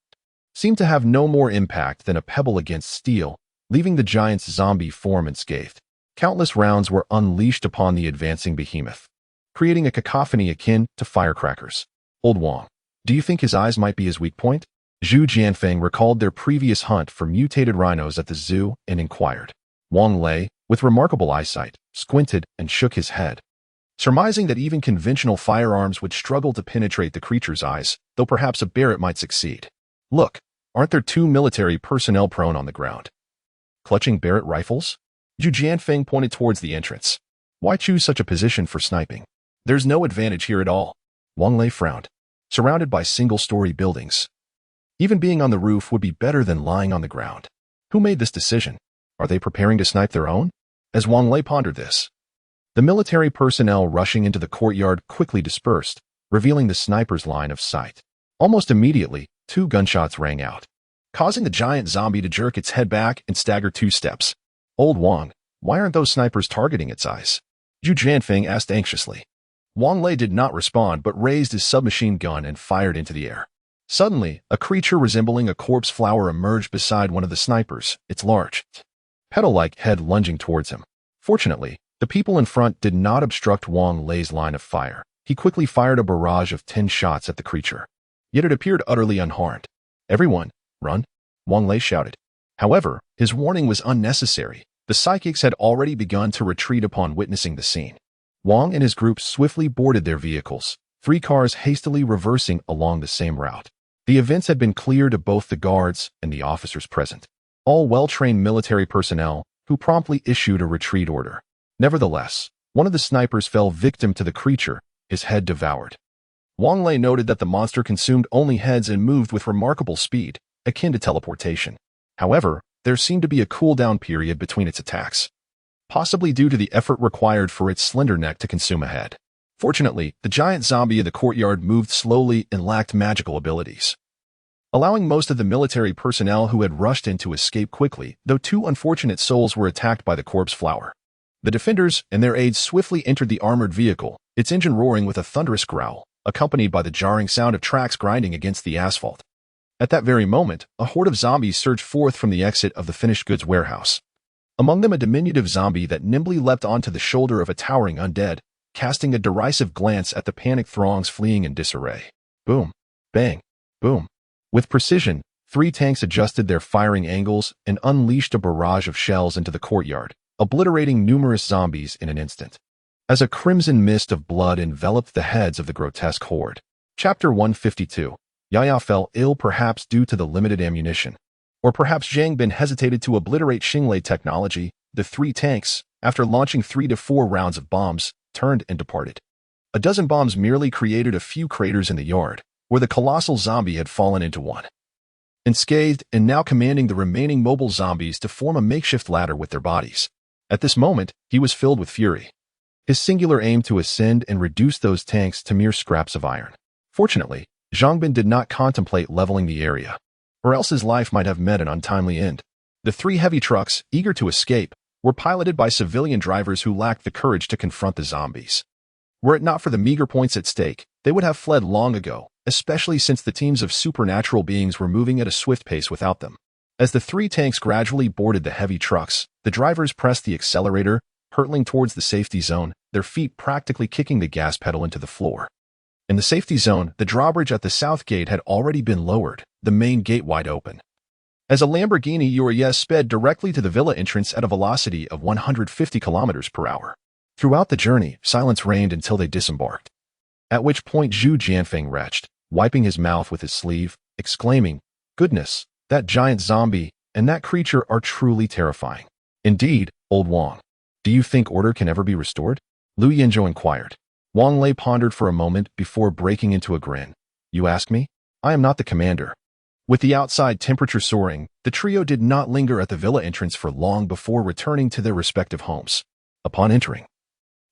seemed to have no more impact than a pebble against steel, leaving the giant's zombie form unscathed. Countless rounds were unleashed upon the advancing behemoth, creating a cacophony akin to firecrackers. "Old Wang, do you think his eyes might be his weak point?" Zhu Jianfeng recalled their previous hunt for mutated rhinos at the zoo and inquired. Wang Lei, with remarkable eyesight, squinted and shook his head, surmising that even conventional firearms would struggle to penetrate the creature's eyes, though perhaps a Barrett might succeed. Look, aren't there two military personnel prone on the ground? Clutching Barrett rifles? Zhu Jianfeng pointed towards the entrance. Why choose such a position for sniping? There's no advantage here at all. Wang Lei frowned. Surrounded by single-story buildings. Even being on the roof would be better than lying on the ground. Who made this decision? Are they preparing to snipe their own? As Wang Lei pondered this, the military personnel rushing into the courtyard quickly dispersed, revealing the sniper's line of sight. Almost immediately, 2 gunshots rang out, causing the giant zombie to jerk its head back and stagger 2 steps. Old Wang, why aren't those snipers targeting its eyes? Zhu Jianfeng asked anxiously. Wang Lei did not respond but raised his submachine gun and fired into the air. Suddenly, a creature resembling a corpse flower emerged beside one of the snipers, its large, petal-like head lunging towards him. Fortunately, the people in front did not obstruct Wang Lei's line of fire. He quickly fired a barrage of 10 shots at the creature. Yet it appeared utterly unharmed. Everyone, run! Wang Lei shouted. However, his warning was unnecessary. The psychics had already begun to retreat upon witnessing the scene. Wang and his group swiftly boarded their vehicles, 3 cars hastily reversing along the same route. The events had been clear to both the guards and the officers present, all well-trained military personnel who promptly issued a retreat order. Nevertheless, one of the snipers fell victim to the creature, his head devoured. Wang Lei noted that the monster consumed only heads and moved with remarkable speed, akin to teleportation. However, there seemed to be a cooldown period between its attacks, possibly due to the effort required for its slender neck to consume a head. Fortunately, the giant zombie in the courtyard moved slowly and lacked magical abilities, allowing most of the military personnel who had rushed in to escape quickly, though 2 unfortunate souls were attacked by the corpse flower. The defenders and their aides swiftly entered the armored vehicle, its engine roaring with a thunderous growl, accompanied by the jarring sound of tracks grinding against the asphalt. At that very moment, a horde of zombies surged forth from the exit of the finished goods warehouse. Among them a diminutive zombie that nimbly leapt onto the shoulder of a towering undead, casting a derisive glance at the panicked throngs fleeing in disarray. Boom, bang, boom. With precision, 3 tanks adjusted their firing angles and unleashed a barrage of shells into the courtyard, obliterating numerous zombies in an instant. As a crimson mist of blood enveloped the heads of the grotesque horde. Chapter 152. Yaya fell ill perhaps due to the limited ammunition. Or perhaps Zhang Bin hesitated to obliterate Xinglei technology. The 3 tanks, after launching 3 to 4 rounds of bombs, turned and departed. A dozen bombs merely created a few craters in the yard, where the colossal zombie had fallen into one. Unscathed and now commanding the remaining mobile zombies to form a makeshift ladder with their bodies. At this moment, he was filled with fury. His singular aim to ascend and reduce those tanks to mere scraps of iron. Fortunately, Zhang Bin did not contemplate leveling the area, or else his life might have met an untimely end. The 3 heavy trucks, eager to escape, were piloted by civilian drivers who lacked the courage to confront the zombies. Were it not for the meager points at stake, they would have fled long ago, especially since the teams of supernatural beings were moving at a swift pace without them. As the 3 tanks gradually boarded the heavy trucks, the drivers pressed the accelerator, hurtling towards the safety zone, their feet practically kicking the gas pedal into the floor. In the safety zone, the drawbridge at the south gate had already been lowered, the main gate wide open. As a Lamborghini Urus sped directly to the villa entrance at a velocity of 150 kilometers per hour. Throughout the journey, silence reigned until they disembarked. At which point Zhu Jianfeng retched, wiping his mouth with his sleeve, exclaiming, "Goodness, that giant zombie and that creature are truly terrifying." Indeed, old Wang. Do you think order can ever be restored? Lu Yinzhou inquired. Wang Lei pondered for a moment before breaking into a grin. You ask me? I am not the commander. With the outside temperature soaring, the trio did not linger at the villa entrance for long before returning to their respective homes. Upon entering,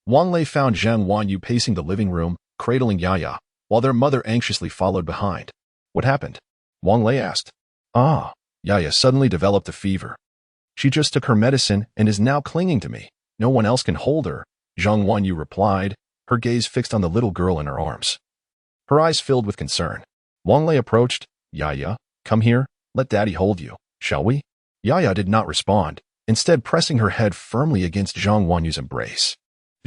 Wang Lei found Zhang Wanyu pacing the living room, cradling Yaya, while their mother anxiously followed behind. What happened? Wang Lei asked. Yaya suddenly developed a fever. She just took her medicine and is now clinging to me. No one else can hold her, Zhang Wanyu replied, her gaze fixed on the little girl in her arms. Her eyes filled with concern. Wang Lei approached. Yaya, come here, let daddy hold you, shall we? Yaya did not respond, instead pressing her head firmly against Zhang Wanyu's embrace.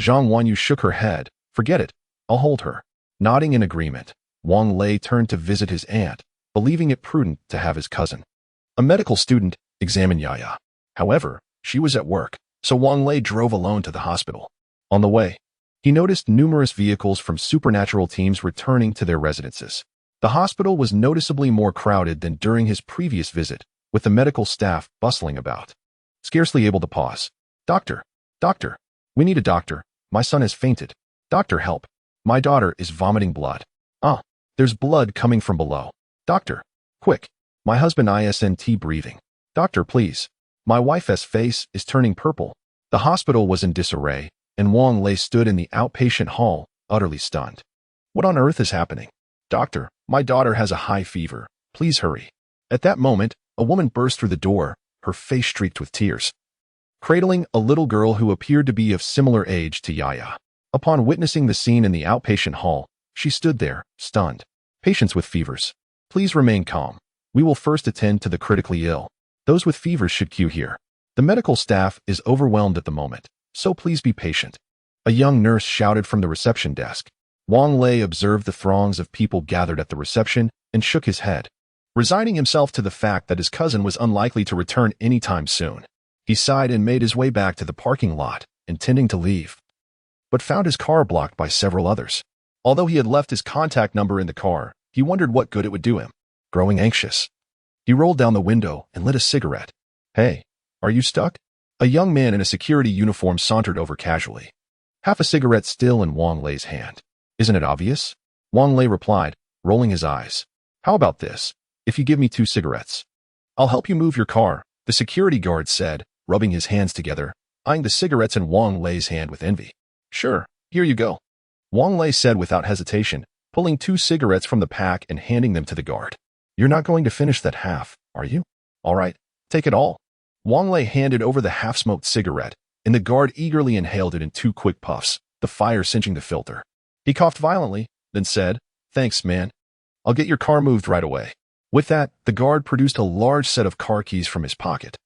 Zhang Wanyu shook her head. Forget it, I'll hold her. Nodding in agreement, Wang Lei turned to visit his aunt, believing it prudent to have his cousin, a medical student, examine Yaya. However, she was at work, so Wang Lei drove alone to the hospital. On the way, he noticed numerous vehicles from supernatural teams returning to their residences. The hospital was noticeably more crowded than during his previous visit, with the medical staff bustling about. Scarcely able to pause. Doctor, doctor, we need a doctor. My son has fainted. Doctor, help. My daughter is vomiting blood. There's blood coming from below. Doctor, quick. My husband isn't breathing. Doctor, please. My wife's face is turning purple. The hospital was in disarray, and Wang Lei stood in the outpatient hall, utterly stunned. What on earth is happening? Doctor, my daughter has a high fever. Please hurry. At that moment, a woman burst through the door, her face streaked with tears, cradling a little girl who appeared to be of similar age to Yaya. Upon witnessing the scene in the outpatient hall, she stood there, stunned. Patients with fevers, please remain calm. We will first attend to the critically ill. Those with fevers should queue here. The medical staff is overwhelmed at the moment, so please be patient. A young nurse shouted from the reception desk. Wang Lei observed the throngs of people gathered at the reception and shook his head, resigning himself to the fact that his cousin was unlikely to return anytime soon. He sighed and made his way back to the parking lot, intending to leave, but found his car blocked by several others. Although he had left his contact number in the car, he wondered what good it would do him. Growing anxious, he rolled down the window and lit a cigarette. Hey, are you stuck? A young man in a security uniform sauntered over casually, half a cigarette still in Wang Lei's hand. Isn't it obvious? Wang Lei replied, rolling his eyes. How about this? If you give me 2 cigarettes, I'll help you move your car, the security guard said, rubbing his hands together, eyeing the cigarettes in Wang Lei's hand with envy. Sure, here you go, Wang Lei said without hesitation, pulling 2 cigarettes from the pack and handing them to the guard. You're not going to finish that half, are you? All right, take it all. Wang Lei handed over the half-smoked cigarette, and the guard eagerly inhaled it in 2 quick puffs, the fire singeing the filter. He coughed violently, then said, Thanks, man. I'll get your car moved right away. With that, the guard produced a large set of car keys from his pocket,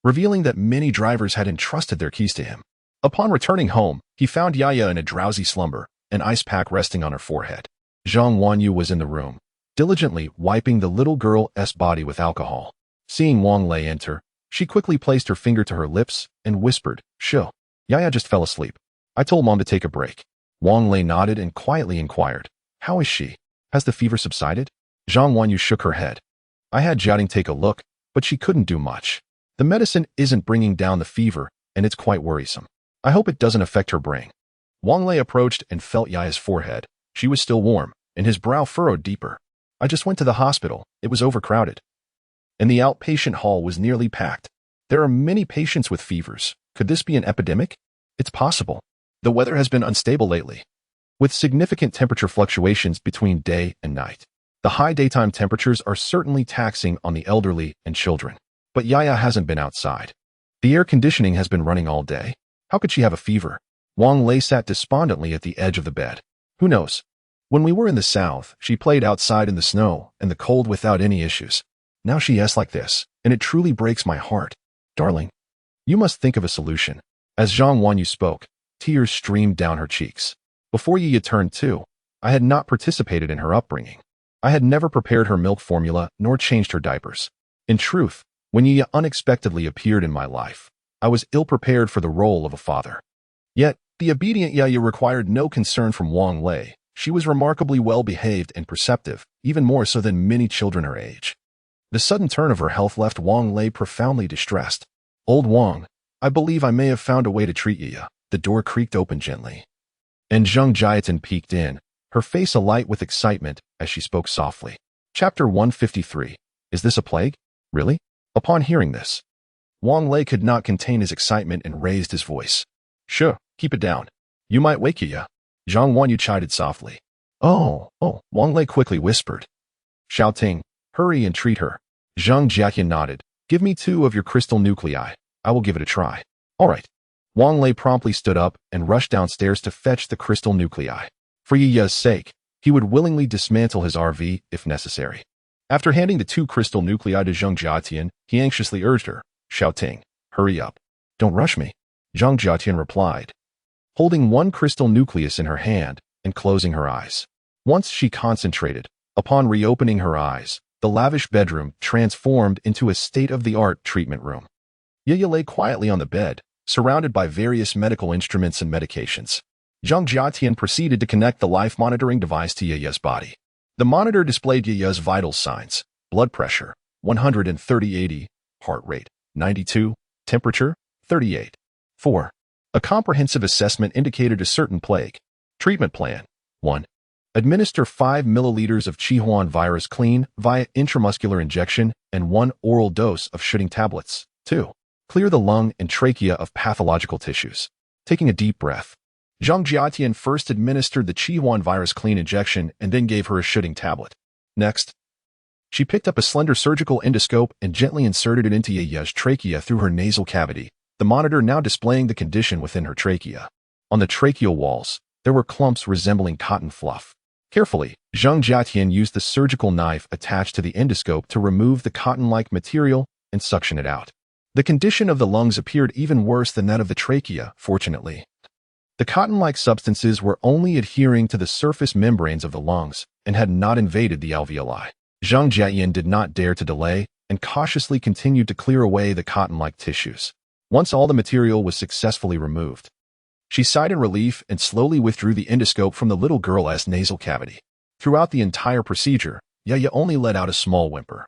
revealing that many drivers had entrusted their keys to him. Upon returning home, he found Yaya in a drowsy slumber, an ice pack resting on her forehead. Zhang Wanyu was in the room, diligently wiping the little girl's body with alcohol. Seeing Wang Lei enter, she quickly placed her finger to her lips and whispered, Shoo. Yaya just fell asleep. I told Mom to take a break. Wang Lei nodded and quietly inquired, How is she? Has the fever subsided? Zhang Wanyu shook her head. I had Jiating take a look, but she couldn't do much. The medicine isn't bringing down the fever, and it's quite worrisome. I hope it doesn't affect her brain. Wang Lei approached and felt Yaya's forehead. She was still warm, and his brow furrowed deeper. I just went to the hospital. It was overcrowded, and the outpatient hall was nearly packed. There are many patients with fevers. Could this be an epidemic? It's possible. The weather has been unstable lately, with significant temperature fluctuations between day and night. The high daytime temperatures are certainly taxing on the elderly and children. But Yaya hasn't been outside. The air conditioning has been running all day. How could she have a fever? Wang Lei sat despondently at the edge of the bed. Who knows? When we were in the south, she played outside in the snow and the cold without any issues. Now she is like this, and it truly breaks my heart. Darling, you must think of a solution. As Zhang Wanyu spoke, tears streamed down her cheeks. Before Yaya turned 2, I had not participated in her upbringing. I had never prepared her milk formula nor changed her diapers. In truth, when Yaya unexpectedly appeared in my life, I was ill-prepared for the role of a father. Yet, the obedient Yaya required no concern from Wang Lei. She was remarkably well-behaved and perceptive, even more so than many children her age. The sudden turn of her health left Wang Lei profoundly distressed. Old Wang, I believe I may have found a way to treat Yaya. The door creaked open gently, and Zheng Jiatan peeked in, her face alight with excitement as she spoke softly. Chapter 153. Is this a plague? Really? Upon hearing this, Wang Lei could not contain his excitement and raised his voice. Sure, keep it down. You might wake Yaya. Zhang Wanyu chided softly. Oh, Wang Lei quickly whispered. Xiaoting, hurry and treat her. Zheng Jiatan nodded. Give me 2 of your crystal nuclei. I will give it a try. All right. Wang Lei promptly stood up and rushed downstairs to fetch the crystal nuclei. For Yaya's sake, he would willingly dismantle his RV if necessary. After handing the 2 crystal nuclei to Zheng Jiatian, he anxiously urged her, Xiaoting, hurry up. Don't rush me. Zheng Jiatian replied, holding 1 crystal nucleus in her hand and closing her eyes. Once she concentrated, upon reopening her eyes, the lavish bedroom transformed into a state-of-the-art treatment room. Yaya lay quietly on the bed, surrounded by various medical instruments and medications. Zheng Jiatian proceeded to connect the life-monitoring device to Yaya's body. The monitor displayed Yaya's vital signs: blood pressure, 130/80, heart rate, 92, temperature, 38. 4. A comprehensive assessment indicated a certain plague. Treatment plan: 1. Administer 5 milliliters of Chihuahua virus clean via intramuscular injection and 1 oral dose of shooting tablets. 2. Clear the lung and trachea of pathological tissues. Taking a deep breath, Zhang Jiatian first administered the Chihuahua virus clean injection and then gave her a shooting tablet. Next, she picked up a slender surgical endoscope and gently inserted it into Yaya's trachea through her nasal cavity, the monitor now displaying the condition within her trachea. On the tracheal walls, there were clumps resembling cotton fluff. Carefully, Zhang Jiatian used the surgical knife attached to the endoscope to remove the cotton-like material and suction it out. The condition of the lungs appeared even worse than that of the trachea, fortunately. The cotton-like substances were only adhering to the surface membranes of the lungs and had not invaded the alveoli. Zhang Jiatian did not dare to delay and cautiously continued to clear away the cotton-like tissues. Once all the material was successfully removed, she sighed in relief and slowly withdrew the endoscope from the little girl's nasal cavity. Throughout the entire procedure, Yaya only let out a small whimper,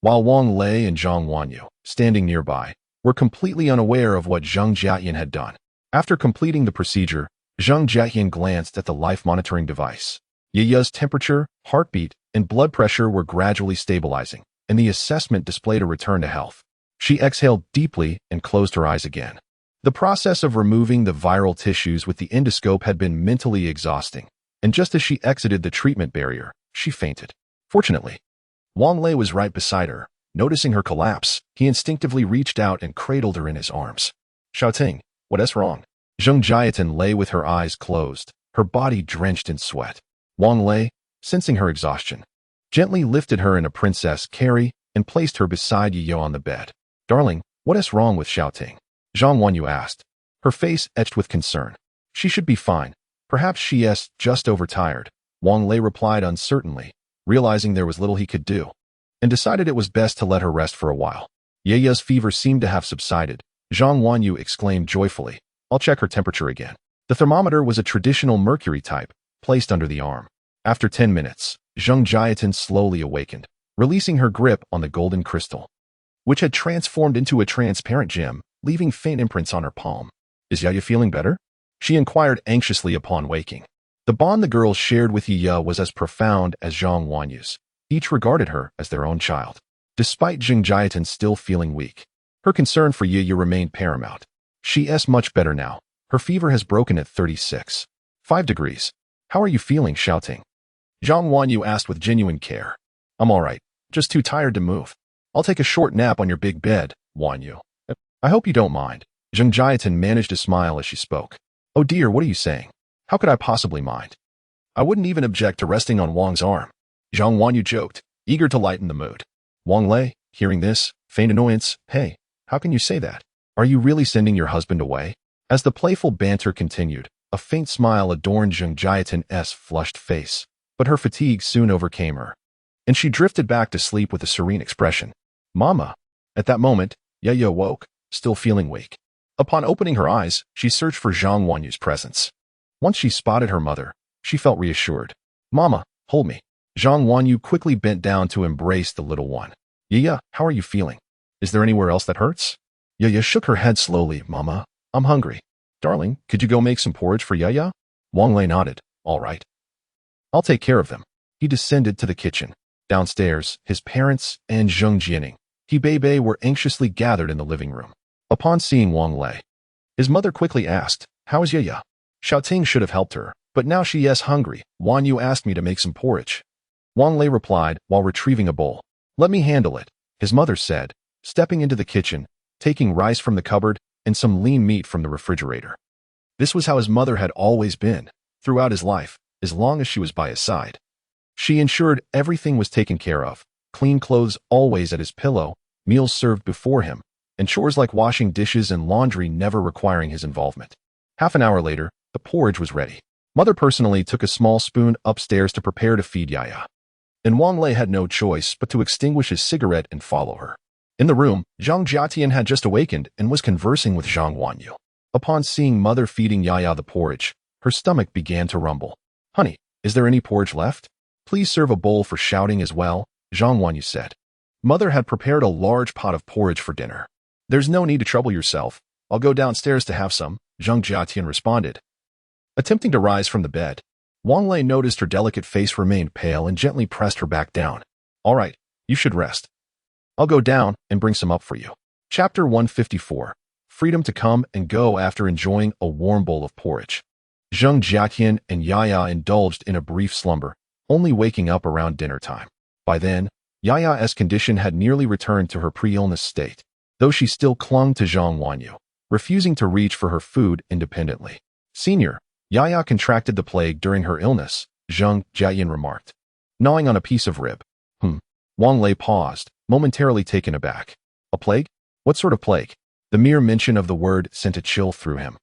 while Wang Lei and Zhang Wanyu, standing nearby, were completely unaware of what Zhang Jiatian had done. After completing the procedure, Zhang Jiatian glanced at the life-monitoring device. Yaya's temperature, heartbeat, and blood pressure were gradually stabilizing, and the assessment displayed a return to health. She exhaled deeply and closed her eyes again. The process of removing the viral tissues with the endoscope had been mentally exhausting, and just as she exited the treatment barrier, she fainted. Fortunately, Wang Lei was right beside her. Noticing her collapse, he instinctively reached out and cradled her in his arms. Xiaoting, what's wrong? Zhang Jiatian lay with her eyes closed, her body drenched in sweat. Wang Lei, sensing her exhaustion, gently lifted her in a princess carry and placed her beside Yaya on the bed. Darling, what's wrong with Xiaoting? Zhang Wanyu asked, her face etched with concern. She should be fine. Perhaps she's just overtired, Wang Lei replied uncertainly, realizing there was little he could do, and decided it was best to let her rest for a while. Yaya's fever seemed to have subsided. Zhang Wanyu exclaimed joyfully, I'll check her temperature again. The thermometer was a traditional mercury type, placed under the arm. After 10 minutes, Zhang Jiatian slowly awakened, releasing her grip on the golden crystal, which had transformed into a transparent gem, leaving faint imprints on her palm. Is Yaya feeling better? She inquired anxiously upon waking. The bond the girls shared with Yaya was as profound as Zhang Wanyu's. Each regarded her as their own child. Despite Zhang Jiatan still feeling weak, her concern for Yaya remained paramount. She's much better now. Her fever has broken at 36.5 degrees. How are you feeling, Xiaoting? Zhang Wanyu asked with genuine care. I'm all right, just too tired to move. I'll take a short nap on your big bed, Wanyu. I hope you don't mind. Zhang Jiatan managed to smile as she spoke. Oh dear, what are you saying? How could I possibly mind? I wouldn't even object to resting on Wang's arm. Zhang Wanyu joked, eager to lighten the mood. Wang Lei, hearing this, feigned annoyance. Hey, how can you say that? Are you really sending your husband away? As the playful banter continued, a faint smile adorned Zhang Jiatan's flushed face, but her fatigue soon overcame her, and she drifted back to sleep with a serene expression. Mama. At that moment, Yaya woke, still feeling weak. Upon opening her eyes, she searched for Zhang Wanyu's presence. Once she spotted her mother, she felt reassured. Mama, hold me. Zhang Wanyu quickly bent down to embrace the little one. Yaya, how are you feeling? Is there anywhere else that hurts? Yaya shook her head slowly. Mama, I'm hungry. Darling, could you go make some porridge for Yaya? Wang Lei nodded. All right. I'll take care of them. He descended to the kitchen. Downstairs, his parents and Zheng Jianing, Hebei were anxiously gathered in the living room. Upon seeing Wang Lei, his mother quickly asked, How is Yaya? Xiaoting should have helped her, but now she is hungry. Wanyu asked me to make some porridge. Wang Lei replied while retrieving a bowl. Let me handle it, his mother said, stepping into the kitchen, taking rice from the cupboard and some lean meat from the refrigerator. This was how his mother had always been, throughout his life, as long as she was by his side. She ensured everything was taken care of, clean clothes always at his pillow, meals served before him, and chores like washing dishes and laundry never requiring his involvement. Half an hour later, the porridge was ready. Mother personally took a small spoon upstairs to prepare to feed Yaya, and Wang Lei had no choice but to extinguish his cigarette and follow her. In the room, Zhang Jiatian had just awakened and was conversing with Zhang Wanyu. Upon seeing Mother feeding Yaya the porridge, her stomach began to rumble. Honey, is there any porridge left? Please serve a bowl for shouting as well, Zhang Wanyu said. Mother had prepared a large pot of porridge for dinner. There's no need to trouble yourself. I'll go downstairs to have some, Zhang Jiatian responded. Attempting to rise from the bed, Wang Lei noticed her delicate face remained pale and gently pressed her back down. All right, you should rest. I'll go down and bring some up for you. Chapter 154. Freedom to come and go after enjoying a warm bowl of porridge. Zhang Jiatian and Yaya indulged in a brief slumber, only waking up around dinner time. By then, Yaya's condition had nearly returned to her pre-illness state, though she still clung to Zhang Wanyu, refusing to reach for her food independently. Senior, Yaya contracted the plague during her illness, Zhang Jiatian remarked, gnawing on a piece of rib. Wang Lei paused, momentarily taken aback. A plague? What sort of plague? The mere mention of the word sent a chill through him,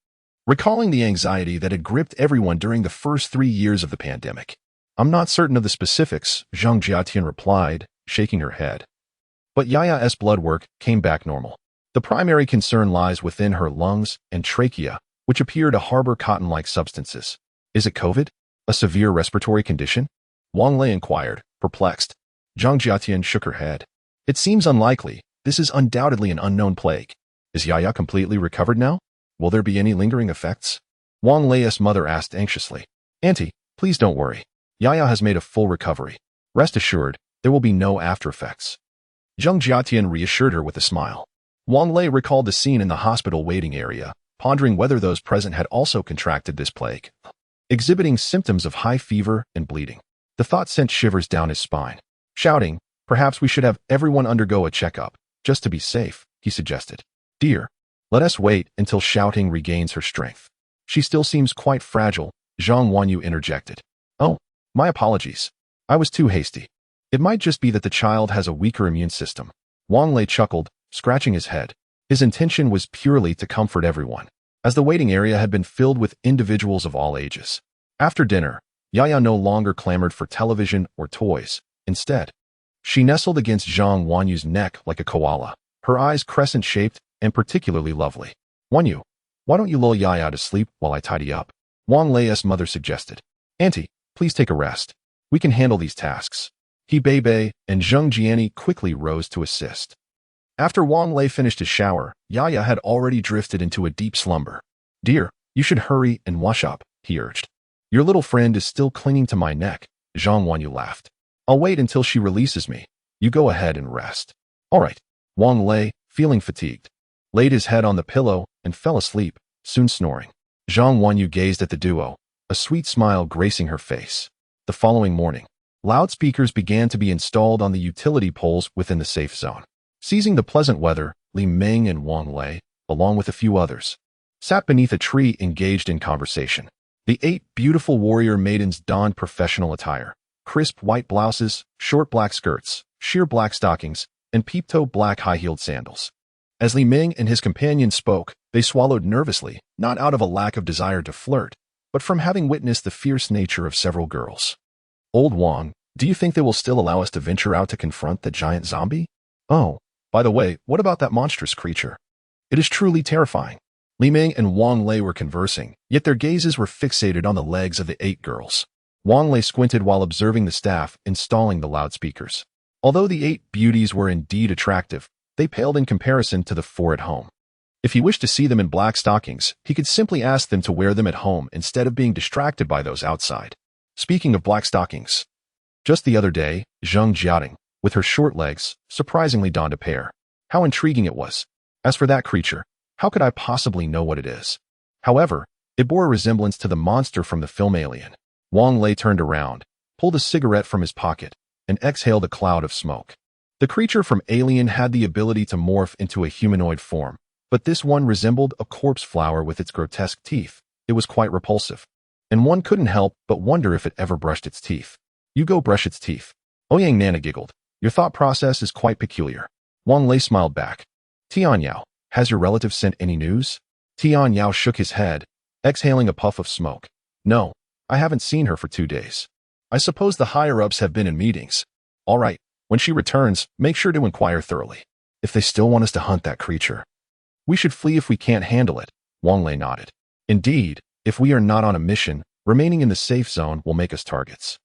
recalling the anxiety that had gripped everyone during the first 3 years of the pandemic. I'm not certain of the specifics, Zhang Jiatian replied, shaking her head. But Yaya's blood work came back normal. The primary concern lies within her lungs and trachea, which appear to harbor cotton-like substances. Is it COVID? A severe respiratory condition? Wang Lei inquired, perplexed. Zhang Jiatian shook her head. It seems unlikely. This is undoubtedly an unknown plague. Is Yaya completely recovered now? Will there be any lingering effects? Wang Lei's mother asked anxiously. Auntie, please don't worry. Yaya has made a full recovery. Rest assured, there will be no after-effects. Zhang Jiatian reassured her with a smile. Wang Lei recalled the scene in the hospital waiting area, pondering whether those present had also contracted this plague, exhibiting symptoms of high fever and bleeding. The thought sent shivers down his spine. Shouting, perhaps we should have everyone undergo a checkup, just to be safe, he suggested. Dear, let us wait until shouting regains her strength. She still seems quite fragile, Zhang Wanyu interjected. Oh, my apologies. I was too hasty. It might just be that the child has a weaker immune system. Wang Lei chuckled, scratching his head. His intention was purely to comfort everyone, as the waiting area had been filled with individuals of all ages. After dinner, Yaya no longer clamored for television or toys. Instead, she nestled against Zhang Wanyu's neck like a koala, her eyes crescent-shaped and particularly lovely. Wanyu, why don't you lull Yaya to sleep while I tidy up? Wang Lei's mother suggested. Auntie, please take a rest. We can handle these tasks. He Bei and Zheng Jiani quickly rose to assist. After Wang Lei finished his shower, Yaya had already drifted into a deep slumber. Dear, you should hurry and wash up, he urged. Your little friend is still clinging to my neck, Zhang Wanyu laughed. I'll wait until she releases me. You go ahead and rest. All right. Wang Lei, feeling fatigued, laid his head on the pillow and fell asleep, soon snoring. Zhang Wanyu gazed at the duo, a sweet smile gracing her face. The following morning, loudspeakers began to be installed on the utility poles within the safe zone. Seizing the pleasant weather, Li Meng and Wang Lei, along with a few others, sat beneath a tree engaged in conversation. The 8 beautiful warrior maidens donned professional attire. Crisp white blouses, short black skirts, sheer black stockings, and peep-toe black high-heeled sandals. As Li Ming and his companion spoke, they swallowed nervously, not out of a lack of desire to flirt, but from having witnessed the fierce nature of several girls. Old Wang, do you think they will still allow us to venture out to confront the giant zombie? Oh, by the way, what about that monstrous creature? It is truly terrifying. Li Ming and Wang Lei were conversing, yet their gazes were fixated on the legs of the 8 girls. Wang Lei squinted while observing the staff installing the loudspeakers. Although the 8 beauties were indeed attractive, they paled in comparison to the 4 at home. If he wished to see them in black stockings, he could simply ask them to wear them at home instead of being distracted by those outside. Speaking of black stockings, just the other day, Zheng Jiating, with her short legs, surprisingly donned a pair. How intriguing it was. As for that creature, how could I possibly know what it is? However, it bore a resemblance to the monster from the film Alien. Wang Lei turned around, pulled a cigarette from his pocket, and exhaled a cloud of smoke. The creature from Alien had the ability to morph into a humanoid form, but this one resembled a corpse flower with its grotesque teeth. It was quite repulsive, and one couldn't help but wonder if it ever brushed its teeth. You go brush its teeth. Ouyang Nana giggled. Your thought process is quite peculiar. Wang Lei smiled back. Tian Yao, has your relative sent any news? Tian Yao shook his head, exhaling a puff of smoke. No. I haven't seen her for 2 days. I suppose the higher-ups have been in meetings. All right, when she returns, make sure to inquire thoroughly. If they still want us to hunt that creature, we should flee if we can't handle it, Wang Lei nodded. Indeed, if we are not on a mission, remaining in the safe zone will make us targets.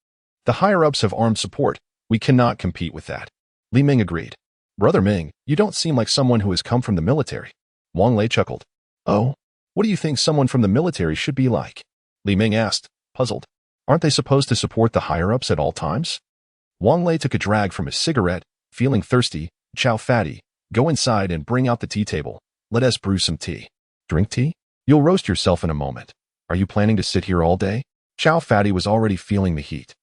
The higher-ups have armed support. We cannot compete with that. Li Ming agreed. Brother Ming, you don't seem like someone who has come from the military. Wang Lei chuckled. Oh? What do you think someone from the military should be like? Li Ming asked, puzzled. Aren't they supposed to support the higher-ups at all times? Wang Lei took a drag from his cigarette, feeling thirsty. Chow Fatty, go inside and bring out the tea table. Let us brew some tea. Drink tea? You'll roast yourself in a moment. Are you planning to sit here all day? Chow Fatty was already feeling the heat.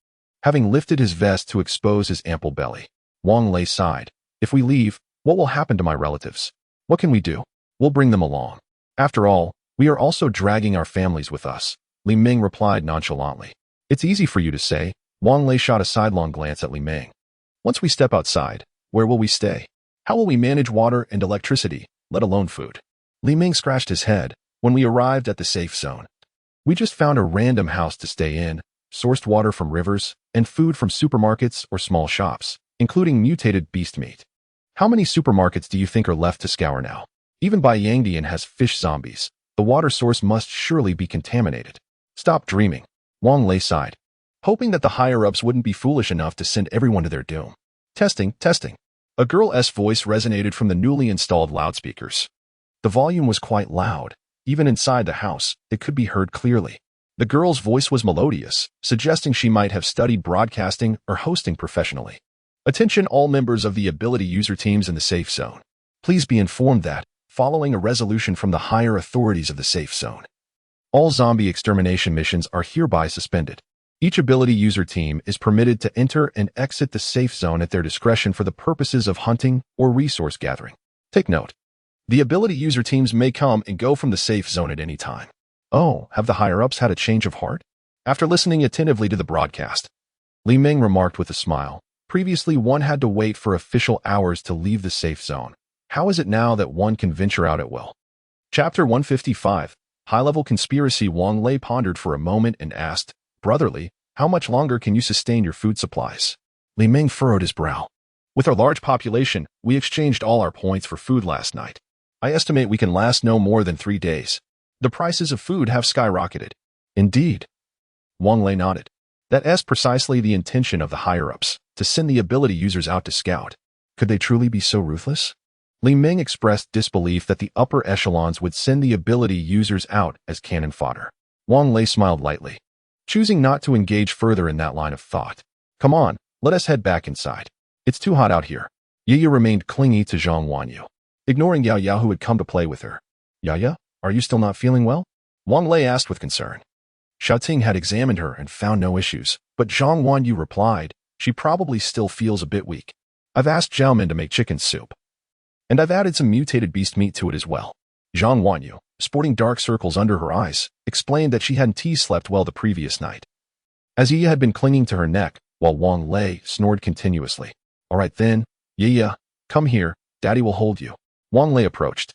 Having lifted his vest to expose his ample belly, Wang Lei sighed. If we leave, what will happen to my relatives? What can we do? We'll bring them along. After all, we are also dragging our families with us. Li Ming replied nonchalantly. It's easy for you to say. Wang Lei shot a sidelong glance at Li Ming. Once we step outside, where will we stay? How will we manage water and electricity, let alone food? Li Ming scratched his head. When we arrived at the safe zone, we just found a random house to stay in, sourced water from rivers, and food from supermarkets or small shops, including mutated beast meat. How many supermarkets do you think are left to scour now? Even Bai Yangdian has fish zombies. The water source must surely be contaminated. Stop dreaming. Wang Lei sighed, hoping that the higher-ups wouldn't be foolish enough to send everyone to their doom. Testing, testing. A girl's voice resonated from the newly installed loudspeakers. The volume was quite loud. Even inside the house, it could be heard clearly. The girl's voice was melodious, suggesting she might have studied broadcasting or hosting professionally. Attention all members of the ability user teams in the safe zone. Please be informed that, following a resolution from the higher authorities of the safe zone, all zombie extermination missions are hereby suspended. Each ability user team is permitted to enter and exit the safe zone at their discretion for the purposes of hunting or resource gathering. Take note. The ability user teams may come and go from the safe zone at any time. Oh, have the higher-ups had a change of heart? After listening attentively to the broadcast, Li Ming remarked with a smile, previously one had to wait for official hours to leave the safe zone. How is it now that one can venture out at will? Chapter 155, High-Level Conspiracy. Wang Lei pondered for a moment and asked, Brotherly, how much longer can you sustain your food supplies? Li Ming furrowed his brow. With our large population, we exchanged all our points for food last night. I estimate we can last no more than 3 days. The prices of food have skyrocketed. Indeed. Wang Lei nodded. That's precisely the intention of the higher-ups, to send the ability users out to scout. Could they truly be so ruthless? Li Ming expressed disbelief that the upper echelons would send the ability users out as cannon fodder. Wang Lei smiled lightly, choosing not to engage further in that line of thought. Come on, let us head back inside. It's too hot out here. Yaya remained clingy to Zhang Wanyu, ignoring Yao Yao who had come to play with her. Yaya, are you still not feeling well? Wang Lei asked with concern. Xiaoting had examined her and found no issues, but Zhang Wanyu replied, she probably still feels a bit weak. I've asked Zhaomin to make chicken soup. And I've added some mutated beast meat to it as well. Zhang Wanyu, sporting dark circles under her eyes, explained that she hadn't slept well the previous night, as Yaya had been clinging to her neck, while Wang Lei snored continuously. All right then, Yaya, come here, Daddy will hold you. Wang Lei approached,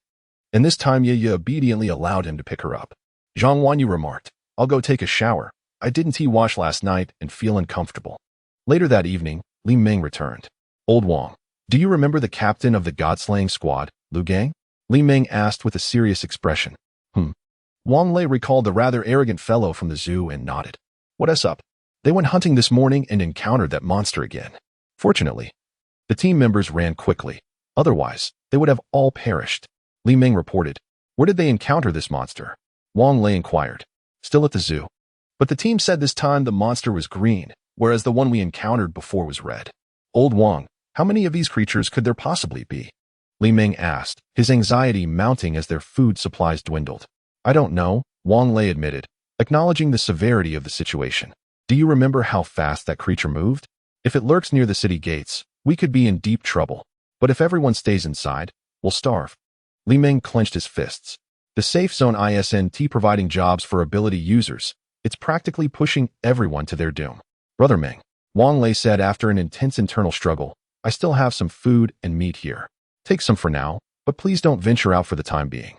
and this time Yaya obediently allowed him to pick her up. Zhang Wanyu remarked, I'll go take a shower. I didn't wash last night and feel uncomfortable. Later that evening, Li Ming returned. Old Wang, do you remember the captain of the God-slaying squad, Lu Gang? Li Ming asked with a serious expression. Wang Lei recalled the rather arrogant fellow from the zoo and nodded. What's up? They went hunting this morning and encountered that monster again. Fortunately, the team members ran quickly. Otherwise, they would have all perished. Li Ming reported. Where did they encounter this monster? Wang Lei inquired. Still at the zoo. But the team said this time the monster was green, whereas the one we encountered before was red. Old Wang, how many of these creatures could there possibly be? Li Ming asked, his anxiety mounting as their food supplies dwindled. I don't know, Wang Lei admitted, acknowledging the severity of the situation. Do you remember how fast that creature moved? If it lurks near the city gates, we could be in deep trouble. But if everyone stays inside, we'll starve. Li Ming clenched his fists. The safe zone isn't providing jobs for ability users. It's practically pushing everyone to their doom. Brother Ming, Wang Lei said after an intense internal struggle, I still have some food and meat here. Take some for now, but please don't venture out for the time being.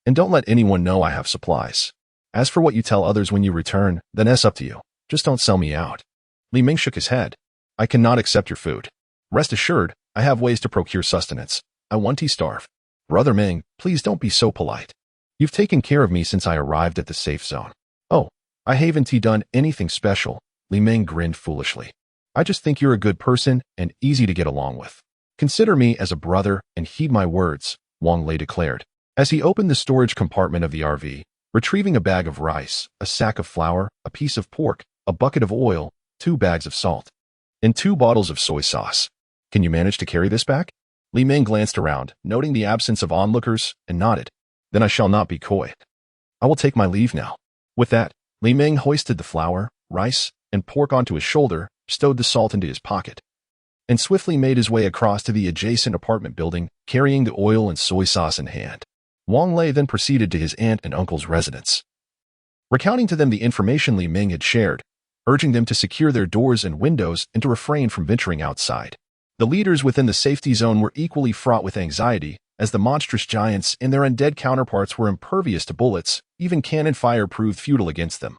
And don't let anyone know I have supplies. As for what you tell others when you return, then it's up to you. Just don't sell me out. Li Ming shook his head. I cannot accept your food. Rest assured, I have ways to procure sustenance. I want to starve. Brother Ming, please don't be so polite. You've taken care of me since I arrived at the safe zone. Oh, I haven't done anything special, Li Ming grinned foolishly. I just think you're a good person and easy to get along with. Consider me as a brother and heed my words, Wang Lei declared, as he opened the storage compartment of the RV, retrieving a bag of rice, a sack of flour, a piece of pork, a bucket of oil, 2 bags of salt, and 2 bottles of soy sauce. Can you manage to carry this back? Li Ming glanced around, noting the absence of onlookers, and nodded. Then I shall not be coy. I will take my leave now. With that, Li Ming hoisted the flour, rice, and pork onto his shoulder, stowed the salt into his pocket, and swiftly made his way across to the adjacent apartment building, carrying the oil and soy sauce in hand. Wang Lei then proceeded to his aunt and uncle's residence, recounting to them the information Li Ming had shared, urging them to secure their doors and windows and to refrain from venturing outside. The leaders within the safety zone were equally fraught with anxiety, as the monstrous giants and their undead counterparts were impervious to bullets. Even cannon fire proved futile against them,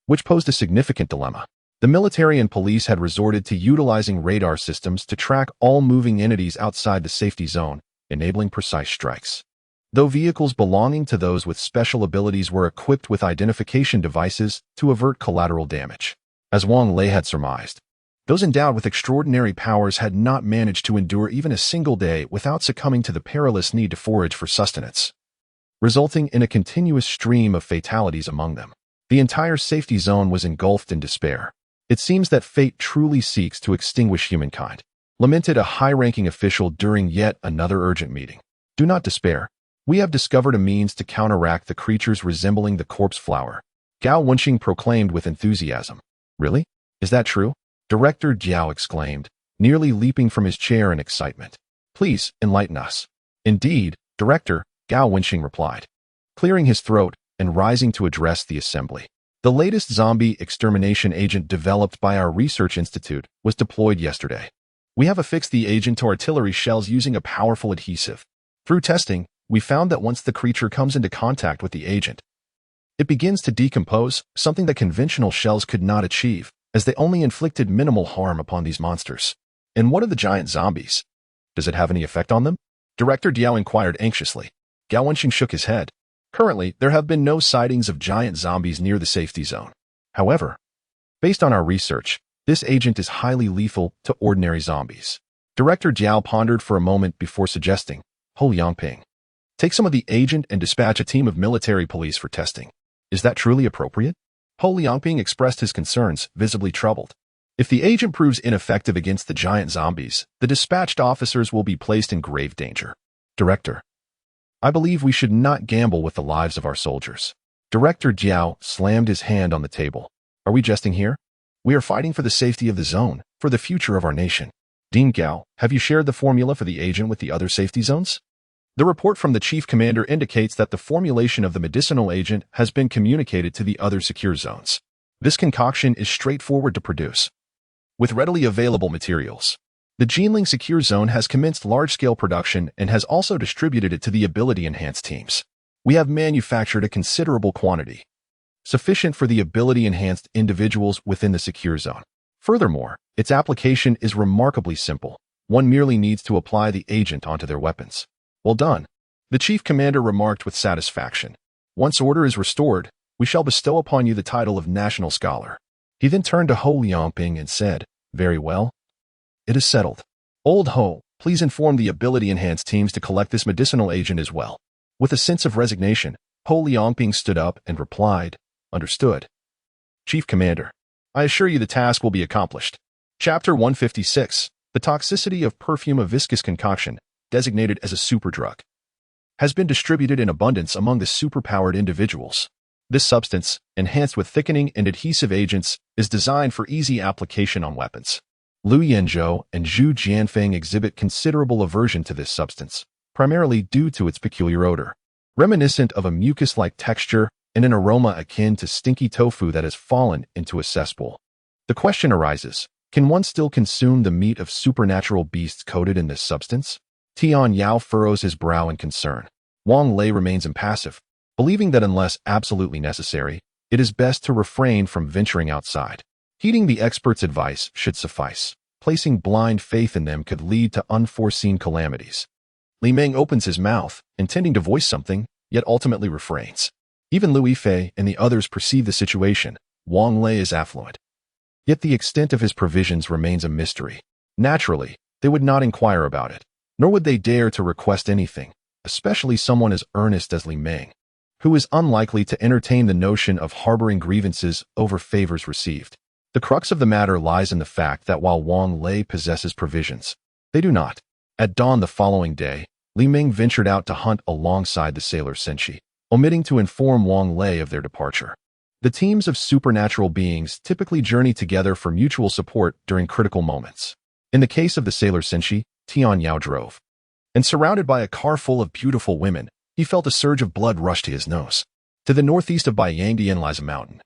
which posed a significant dilemma. The military and police had resorted to utilizing radar systems to track all moving entities outside the safety zone, enabling precise strikes. Though vehicles belonging to those with special abilities were equipped with identification devices to avert collateral damage. As Wang Lei had surmised, those endowed with extraordinary powers had not managed to endure even a single day without succumbing to the perilous need to forage for sustenance, resulting in a continuous stream of fatalities among them. The entire safety zone was engulfed in despair. It seems that fate truly seeks to extinguish humankind, lamented a high-ranking official during yet another urgent meeting. Do not despair. We have discovered a means to counteract the creatures resembling the corpse flower, Gao Wenxing proclaimed with enthusiasm. Really? Is that true? Director Jiao exclaimed, nearly leaping from his chair in excitement. Please, enlighten us. Indeed, Director, Gao Wenxing replied, clearing his throat and rising to address the assembly. The latest zombie extermination agent developed by our research institute was deployed yesterday. We have affixed the agent to artillery shells using a powerful adhesive. Through testing, we found that once the creature comes into contact with the agent, it begins to decompose, something that conventional shells could not achieve, as they only inflicted minimal harm upon these monsters. And what of the giant zombies? Does it have any effect on them? Director Diao inquired anxiously. Gao Wenxing shook his head. Currently, there have been no sightings of giant zombies near the safety zone. However, based on our research, this agent is highly lethal to ordinary zombies. Director Jiao pondered for a moment before suggesting, Ho Yangping, take some of the agent and dispatch a team of military police for testing. Is that truly appropriate? Ho Yangping expressed his concerns, visibly troubled. If the agent proves ineffective against the giant zombies, the dispatched officers will be placed in grave danger. Director, I believe we should not gamble with the lives of our soldiers. Director Jiao slammed his hand on the table. Are we jesting here? We are fighting for the safety of the zone, for the future of our nation. Dean Gao, have you shared the formula for the agent with the other safety zones? The report from the chief commander indicates that the formulation of the medicinal agent has been communicated to the other secure zones. This concoction is straightforward to produce, with readily available materials. The Jinling Secure Zone has commenced large-scale production and has also distributed it to the ability-enhanced teams. We have manufactured a considerable quantity, sufficient for the ability-enhanced individuals within the Secure Zone. Furthermore, its application is remarkably simple. One merely needs to apply the agent onto their weapons. Well done, the chief commander remarked with satisfaction. Once order is restored, we shall bestow upon you the title of National Scholar. He then turned to Ho Liangping and said, very well. It is settled. Old Ho, please inform the ability-enhanced teams to collect this medicinal agent as well. With a sense of resignation, Ho Liangping stood up and replied, understood. Chief Commander, I assure you the task will be accomplished. Chapter 156, The Toxicity of Perfume, a viscous concoction, designated as a superdrug, has been distributed in abundance among the superpowered individuals. This substance, enhanced with thickening and adhesive agents, is designed for easy application on weapons. Lu Yanzhou and Zhu Jianfeng exhibit considerable aversion to this substance, primarily due to its peculiar odor, reminiscent of a mucus-like texture and an aroma akin to stinky tofu that has fallen into a cesspool. The question arises, can one still consume the meat of supernatural beasts coated in this substance? Tian Yao furrows his brow in concern. Wang Lei remains impassive, believing that unless absolutely necessary, it is best to refrain from venturing outside. Heeding the expert's advice should suffice. Placing blind faith in them could lead to unforeseen calamities. Li Ming opens his mouth, intending to voice something, yet ultimately refrains. Even Lu Yifei and the others perceive the situation. Wang Lei is affluent, Yet the extent of his provisions remains a mystery. Naturally, they would not inquire about it, nor would they dare to request anything, especially someone as earnest as Li Meng, who is unlikely to entertain the notion of harboring grievances over favors received. The crux of the matter lies in the fact that while Wang Lei possesses provisions, they do not. At dawn the following day, Li Meng ventured out to hunt alongside the sailor Senshi, omitting to inform Wang Lei of their departure. The teams of supernatural beings typically journey together for mutual support during critical moments. In the case of the sailor Senshi, Tian Yao drove. And surrounded by a car full of beautiful women, he felt a surge of blood rush to his nose. To the northeast of Baiyangdian lies a mountain,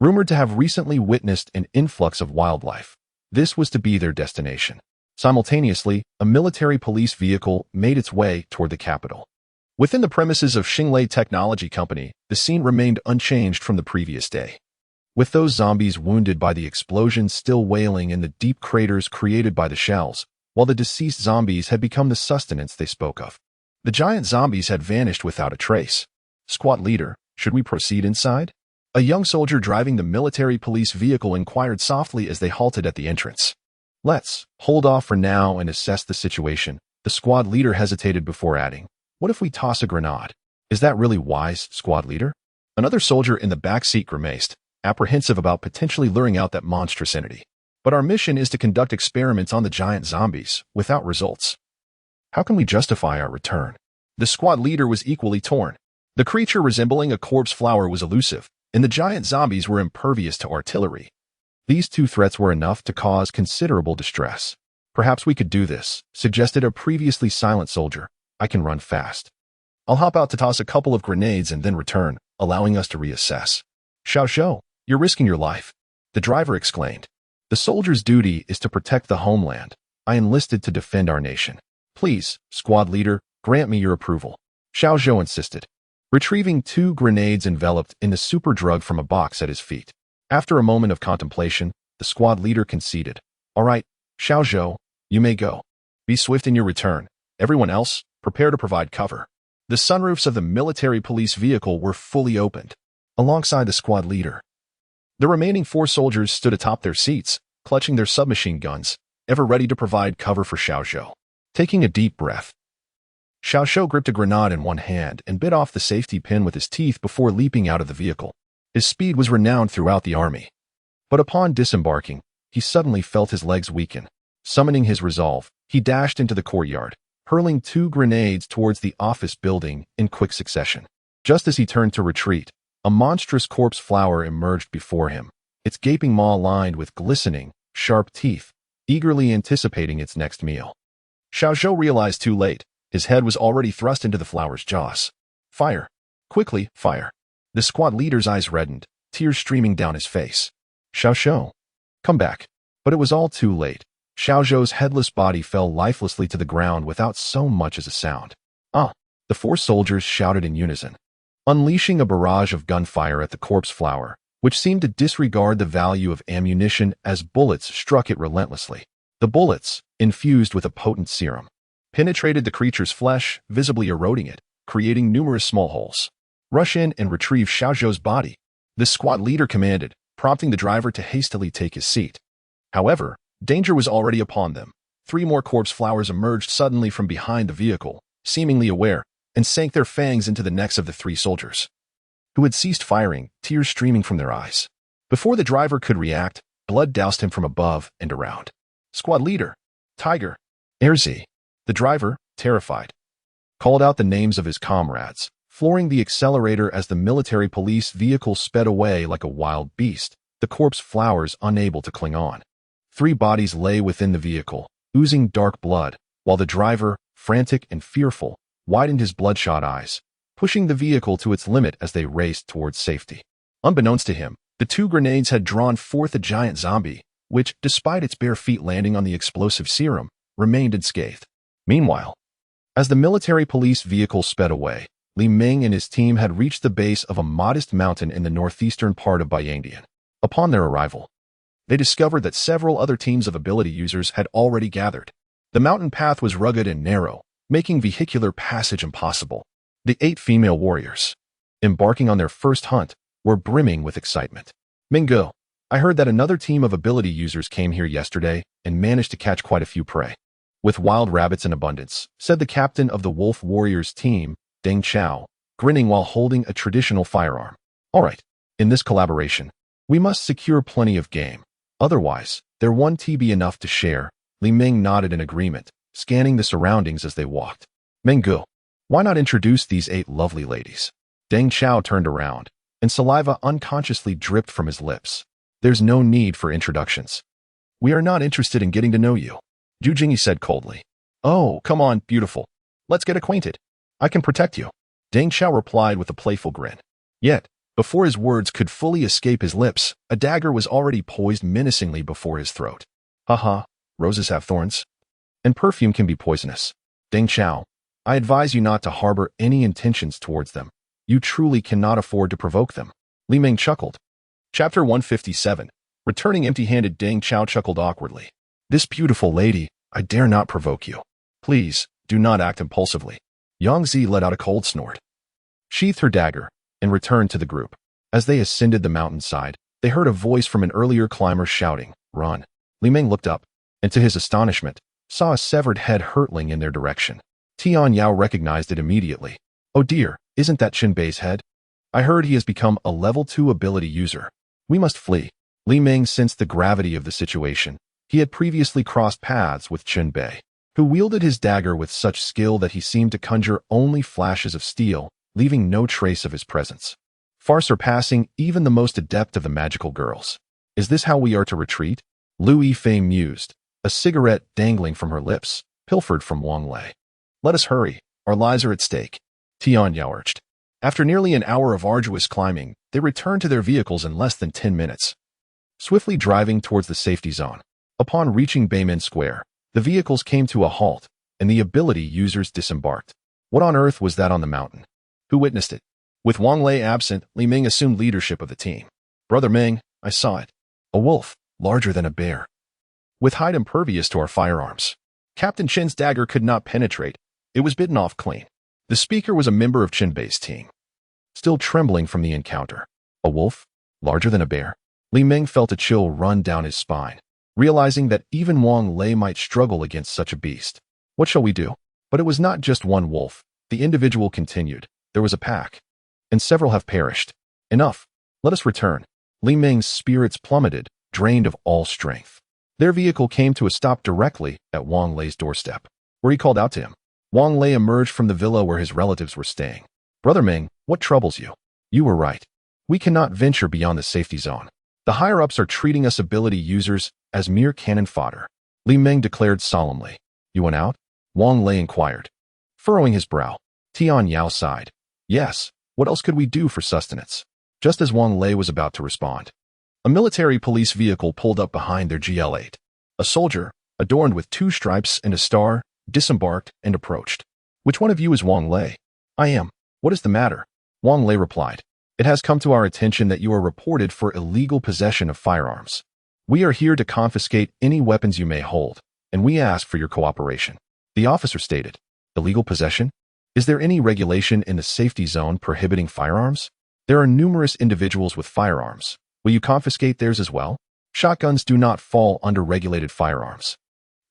rumored to have recently witnessed an influx of wildlife. This was to be their destination. Simultaneously, a military police vehicle made its way toward the capital. Within the premises of Xinglei Technology Company, the scene remained unchanged from the previous day. With those zombies wounded by the explosion still wailing in the deep craters created by the shells, while the deceased zombies had become the sustenance they spoke of. The giant zombies had vanished without a trace. Squad leader, should we proceed inside? A young soldier driving the military police vehicle inquired softly as they halted at the entrance. Let's hold off for now and assess the situation. The squad leader hesitated before adding, what if we toss a grenade? Is that really wise, squad leader? Another soldier in the back seat grimaced, apprehensive about potentially luring out that monstrous entity. But our mission is to conduct experiments on the giant zombies, without results. How can we justify our return? The squad leader was equally torn. The creature resembling a corpse flower was elusive, and the giant zombies were impervious to artillery. These two threats were enough to cause considerable distress. Perhaps we could do this, suggested a previously silent soldier. I can run fast. I'll hop out to toss a couple of grenades and then return, allowing us to reassess. Xiao Zhou, you're risking your life, the driver exclaimed. The soldier's duty is to protect the homeland. I enlisted to defend our nation. Please, squad leader, grant me your approval. Xiao Zhou insisted, retrieving 2 grenades enveloped in the super drug from a box at his feet. After a moment of contemplation, the squad leader conceded. All right, Xiao Zhou, you may go. Be swift in your return. Everyone else, prepare to provide cover. The sunroofs of the military police vehicle were fully opened, alongside the squad leader. The remaining 4 soldiers stood atop their seats, clutching their submachine guns, ever ready to provide cover for Xiao Zhou. Taking a deep breath, Xiao Zhou gripped a grenade in one hand and bit off the safety pin with his teeth before leaping out of the vehicle. His speed was renowned throughout the army. But upon disembarking, he suddenly felt his legs weaken. Summoning his resolve, he dashed into the courtyard, hurling 2 grenades towards the office building in quick succession. Just as he turned to retreat, a monstrous corpse flower emerged before him, its gaping maw lined with glistening, sharp teeth, eagerly anticipating its next meal. Xiao Zhou realized too late. His head was already thrust into the flower's jaws. Fire! Quickly, fire! The squad leader's eyes reddened, tears streaming down his face. Xiao Zhou, come back. But it was all too late. Xiao Zhou's headless body fell lifelessly to the ground without so much as a sound. Ah! The 4 soldiers shouted in unison, unleashing a barrage of gunfire at the corpse flower, which seemed to disregard the value of ammunition as bullets struck it relentlessly. The bullets, infused with a potent serum, penetrated the creature's flesh, visibly eroding it, creating numerous small holes. Rush in and retrieve Xiao Zhou's body, the squad leader commanded, prompting the driver to hastily take his seat. However, danger was already upon them. 3 more corpse flowers emerged suddenly from behind the vehicle, seemingly aware, and sank their fangs into the necks of the 3 soldiers, who had ceased firing, tears streaming from their eyes. Before the driver could react, blood doused him from above and around. Squad leader, Tiger, Erzi. The driver, terrified, called out the names of his comrades, flooring the accelerator as the military police vehicle sped away like a wild beast, the corpse flowers unable to cling on. 3 bodies lay within the vehicle, oozing dark blood, while the driver, frantic and fearful, widened his bloodshot eyes, pushing the vehicle to its limit as they raced towards safety. Unbeknownst to him, the 2 grenades had drawn forth a giant zombie, which, despite its bare feet landing on the explosive serum, remained unscathed. Meanwhile, as the military police vehicle sped away, Li Meng and his team had reached the base of a modest mountain in the northeastern part of Baiyangdian. Upon their arrival, they discovered that several other teams of ability users had already gathered. The mountain path was rugged and narrow, making vehicular passage impossible. The 8 female warriors, embarking on their first hunt, were brimming with excitement. Mingo, I heard that another team of ability users came here yesterday and managed to catch quite a few prey. With wild rabbits in abundance, said the captain of the Wolf Warriors team, Deng Chao, grinning while holding a traditional firearm. All right, in this collaboration, we must secure plenty of game. Otherwise, there won't be enough to share. Li Ming nodded in agreement, scanning the surroundings as they walked. Menggu, why not introduce these 8 lovely ladies? Deng Chao turned around, and saliva unconsciously dripped from his lips. There's no need for introductions. We are not interested in getting to know you, Zhu Jingyi said coldly. Oh, come on, beautiful. Let's get acquainted. I can protect you. Deng Chao replied with a playful grin. Yet, before his words could fully escape his lips, a dagger was already poised menacingly before his throat. Haha, roses have thorns, and perfume can be poisonous. Deng Chao, I advise you not to harbor any intentions towards them. You truly cannot afford to provoke them. Li Ming chuckled. Chapter 157. Returning empty-handed, Deng Chao chuckled awkwardly. This beautiful lady, I dare not provoke you. Please, do not act impulsively. Yang Zi let out a cold snort, sheathed her dagger, and returned to the group. As they ascended the mountainside, they heard a voice from an earlier climber shouting, Run. Li Ming looked up, and to his astonishment, saw a severed head hurtling in their direction. Tian Yao recognized it immediately. Oh dear, isn't that Qin Bei's head? I heard he has become a level 2 ability user. We must flee. Li Ming sensed the gravity of the situation. He had previously crossed paths with Qin Bei, who wielded his dagger with such skill that he seemed to conjure only flashes of steel, leaving no trace of his presence, far surpassing even the most adept of the magical girls. Is this how we are to retreat? Lu Yifei mused, a cigarette dangling from her lips, pilfered from Wang Lei. Let us hurry, our lives are at stake, Tian Yao urged. After nearly an hour of arduous climbing, they returned to their vehicles in less than 10 minutes, swiftly driving towards the safety zone. Upon reaching Beimen Square, the vehicles came to a halt, and the ability users disembarked. What on earth was that on the mountain? Who witnessed it? With Wang Lei absent, Li Ming assumed leadership of the team. Brother Ming, I saw it. A wolf, larger than a bear, with hide impervious to our firearms. Captain Chen's dagger could not penetrate. It was bitten off clean. The speaker was a member of Qin Bei's team, still trembling from the encounter. A wolf, larger than a bear? Li Ming felt a chill run down his spine, realizing that even Wang Lei might struggle against such a beast. What shall we do? But it was not just one wolf. The individual continued. There was a pack, and several have perished. Enough. Let us return. Li Ming's spirits plummeted, drained of all strength. Their vehicle came to a stop directly at Wang Lei's doorstep, where he called out to him. Wang Lei emerged from the villa where his relatives were staying. Brother Ming, what troubles you? You were right. We cannot venture beyond the safety zone. The higher-ups are treating us ability users as mere cannon fodder. Li Ming declared solemnly. You went out? Wang Lei inquired, furrowing his brow. Tian Yao sighed. Yes, what else could we do for sustenance? Just as Wang Lei was about to respond, a military police vehicle pulled up behind their GL8. A soldier, adorned with 2 stripes and a star, disembarked and approached. Which one of you is Wang Lei? I am. What is the matter? Wang Lei replied. It has come to our attention that you are reported for illegal possession of firearms. We are here to confiscate any weapons you may hold, and we ask for your cooperation. The officer stated. Illegal possession? Is there any regulation in the safety zone prohibiting firearms? There are numerous individuals with firearms. Will you confiscate theirs as well? Shotguns do not fall under regulated firearms.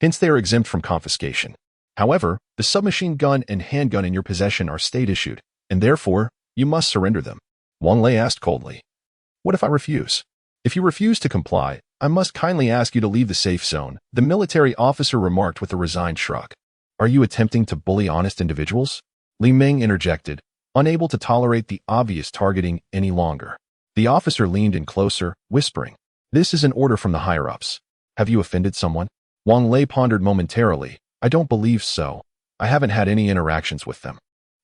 Hence they are exempt from confiscation. However, the submachine gun and handgun in your possession are state-issued, and therefore, you must surrender them. Wang Lei asked coldly. What if I refuse? If you refuse to comply, I must kindly ask you to leave the safe zone, the military officer remarked with a resigned shrug. Are you attempting to bully honest individuals? Li Ming interjected, unable to tolerate the obvious targeting any longer. The officer leaned in closer, whispering, This is an order from the higher-ups. Have you offended someone? Wang Lei pondered momentarily. I don't believe so. I haven't had any interactions with them.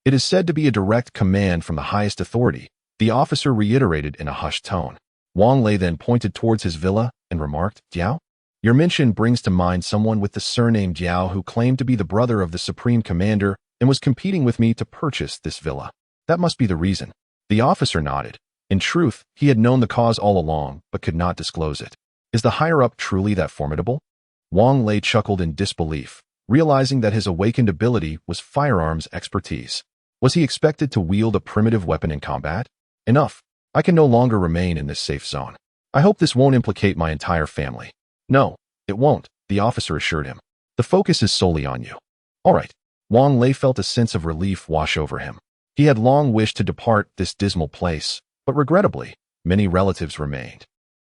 It is said to be a direct command from the highest authority, the officer reiterated in a hushed tone. Wang Lei then pointed towards his villa and remarked, Diao? Your mention brings to mind someone with the surname Diao who claimed to be the brother of the Supreme Commander and was competing with me to purchase this villa. That must be the reason. The officer nodded. In truth, he had known the cause all along, but could not disclose it. Is the higher-up truly that formidable? Wang Lei chuckled in disbelief, realizing that his awakened ability was firearms expertise. Was he expected to wield a primitive weapon in combat? Enough. I can no longer remain in this safe zone. I hope this won't implicate my entire family. No, it won't, the officer assured him. The focus is solely on you. All right. Wang Lei felt a sense of relief wash over him. He had long wished to depart this dismal place, but regrettably, many relatives remained.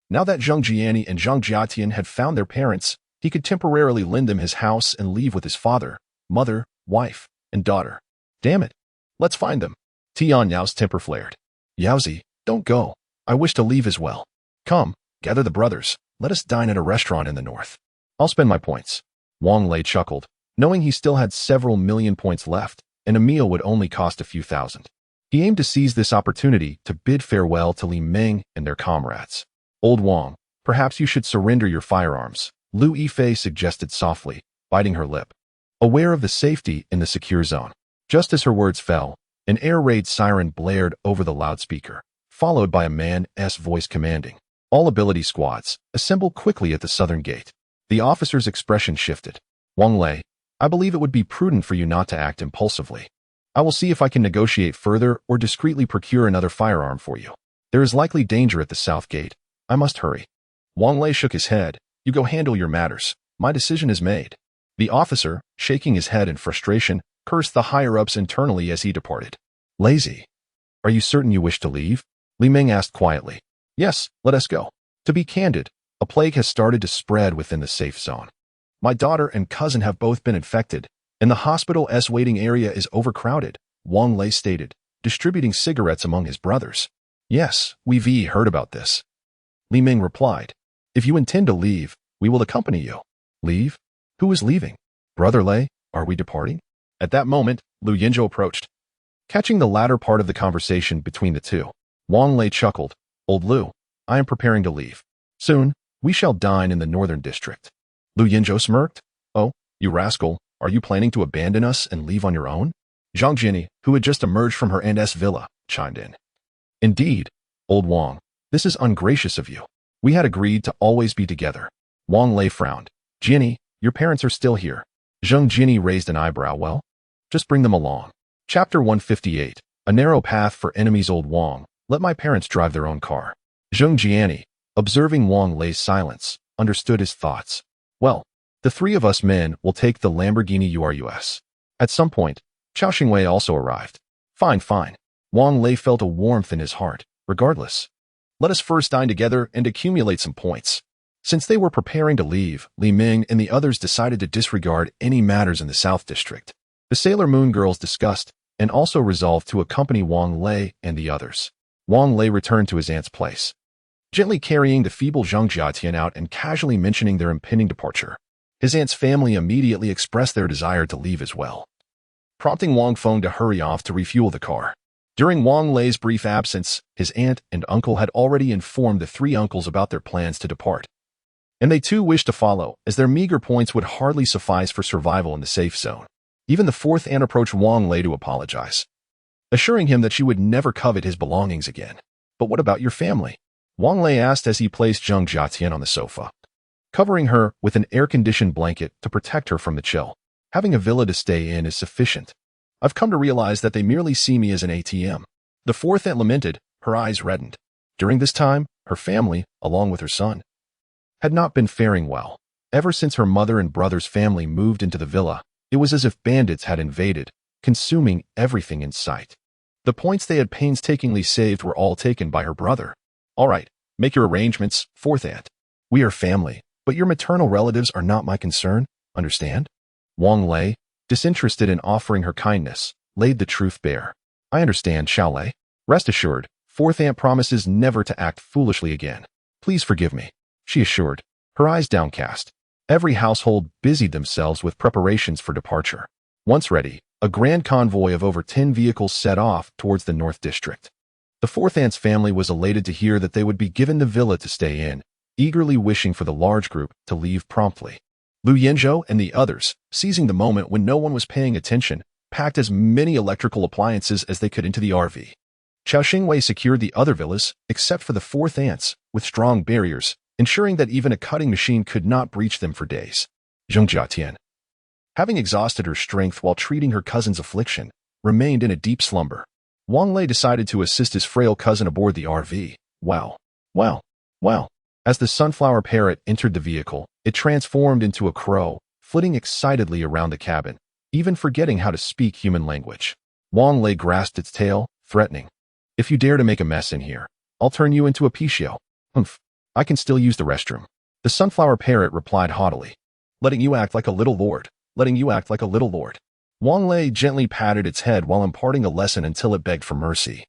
Now that Zheng Jiani and Zheng Jiatian had found their parents, he could temporarily lend them his house and leave with his father, mother, wife, and daughter. Damn it. Let's find them. Tian Yao's temper flared. Yaozi, don't go. I wish to leave as well. Come, gather the brothers. Let us dine at a restaurant in the north. I'll spend my points. Wang Lei chuckled, knowing he still had several million points left, and a meal would only cost a few thousand. He aimed to seize this opportunity to bid farewell to Li Ming and their comrades. Old Wang, perhaps you should surrender your firearms, Lu Yifei suggested softly, biting her lip. Aware of the safety in the secure zone. Just as her words fell, an air raid siren blared over the loudspeaker, followed by a man's voice commanding, "All ability squads, assemble quickly at the southern gate." The officer's expression shifted. Wang Lei, I believe it would be prudent for you not to act impulsively. I will see if I can negotiate further or discreetly procure another firearm for you. There is likely danger at the south gate. I must hurry. Wang Lei shook his head. You go handle your matters. My decision is made. The officer, shaking his head in frustration, cursed the higher-ups internally as he departed. Lazy. Are you certain you wish to leave? Li Ming asked quietly. Yes, let us go. To be candid, a plague has started to spread within the safe zone. My daughter and cousin have both been infected, and the hospital's waiting area is overcrowded, Wang Lei stated, distributing cigarettes among his brothers. Yes, we've heard about this. Li Ming replied. If you intend to leave, we will accompany you. Leave? Who is leaving? Brother Lei, are we departing? At that moment, Lu Yinzhou approached. Catching the latter part of the conversation between the two, Wang Lei chuckled. Old Lu, I am preparing to leave. Soon, we shall dine in the northern district. Lu Yinzhou smirked. Oh, you rascal, are you planning to abandon us and leave on your own? Zhang Jinni, who had just emerged from her aunt's villa, chimed in. Indeed, old Wang, this is ungracious of you. We had agreed to always be together. Wang Lei frowned. Jinni, your parents are still here. Zheng Jinni raised an eyebrow. Well, just bring them along. Chapter 158. A narrow path for enemies. Old Wang, let my parents drive their own car. Zheng Jiani, observing Wang Lei's silence, understood his thoughts. Well, the three of us men will take the Lamborghini Urus. At some point, Chao Xingwei also arrived. Fine. Wang Lei felt a warmth in his heart. Regardless, let us first dine together and accumulate some points. Since they were preparing to leave, Li Ming and the others decided to disregard any matters in the South District. The Sailor Moon girls discussed and also resolved to accompany Wang Lei and the others. Wang Lei returned to his aunt's place, gently carrying the feeble Zheng Jiatian out and casually mentioning their impending departure. His aunt's family immediately expressed their desire to leave as well, prompting Wang Feng to hurry off to refuel the car. During Wang Lei's brief absence, his aunt and uncle had already informed the three uncles about their plans to depart, and they too wished to follow, as their meager points would hardly suffice for survival in the safe zone. Even the fourth aunt approached Wang Lei to apologize, assuring him that she would never covet his belongings again. But what about your family? Wang Lei asked as he placed Zheng Jiatian on the sofa, covering her with an air-conditioned blanket to protect her from the chill. Having a villa to stay in is sufficient. I've come to realize that they merely see me as an ATM. The fourth aunt lamented, her eyes reddened. During this time, her family, along with her son, had not been faring well. Ever since her mother and brother's family moved into the villa, it was as if bandits had invaded, consuming everything in sight. The points they had painstakingly saved were all taken by her brother. All right, make your arrangements, fourth aunt. We are family, but your maternal relatives are not my concern, understand? Wang Lei, disinterested in offering her kindness, laid the truth bare. I understand, Xiao Lei. Rest assured, fourth aunt promises never to act foolishly again. Please forgive me, she assured, her eyes downcast. Every household busied themselves with preparations for departure. Once ready, a grand convoy of over 10 vehicles set off towards the North District. The fourth aunt's family was elated to hear that they would be given the villa to stay in, eagerly wishing for the large group to leave promptly. Lu Yinzhou and the others, seizing the moment when no one was paying attention, packed as many electrical appliances as they could into the RV. Chao Xingwei secured the other villas, except for the fourth aunt's, with strong barriers, ensuring that even a cutting machine could not breach them for days. Zheng Jiatian, having exhausted her strength while treating her cousin's affliction, remained in a deep slumber. Wang Lei decided to assist his frail cousin aboard the RV. Wow. Well, as the sunflower parrot entered the vehicle, it transformed into a crow, flitting excitedly around the cabin, even forgetting how to speak human language. Wang Lei grasped its tail, threatening, "If you dare to make a mess in here, I'll turn you into a pichio." "Humph, I can still use the restroom." The sunflower parrot replied haughtily, "Letting you act like a little lord, letting you act like a little lord." Wang Lei gently patted its head while imparting a lesson until it begged for mercy,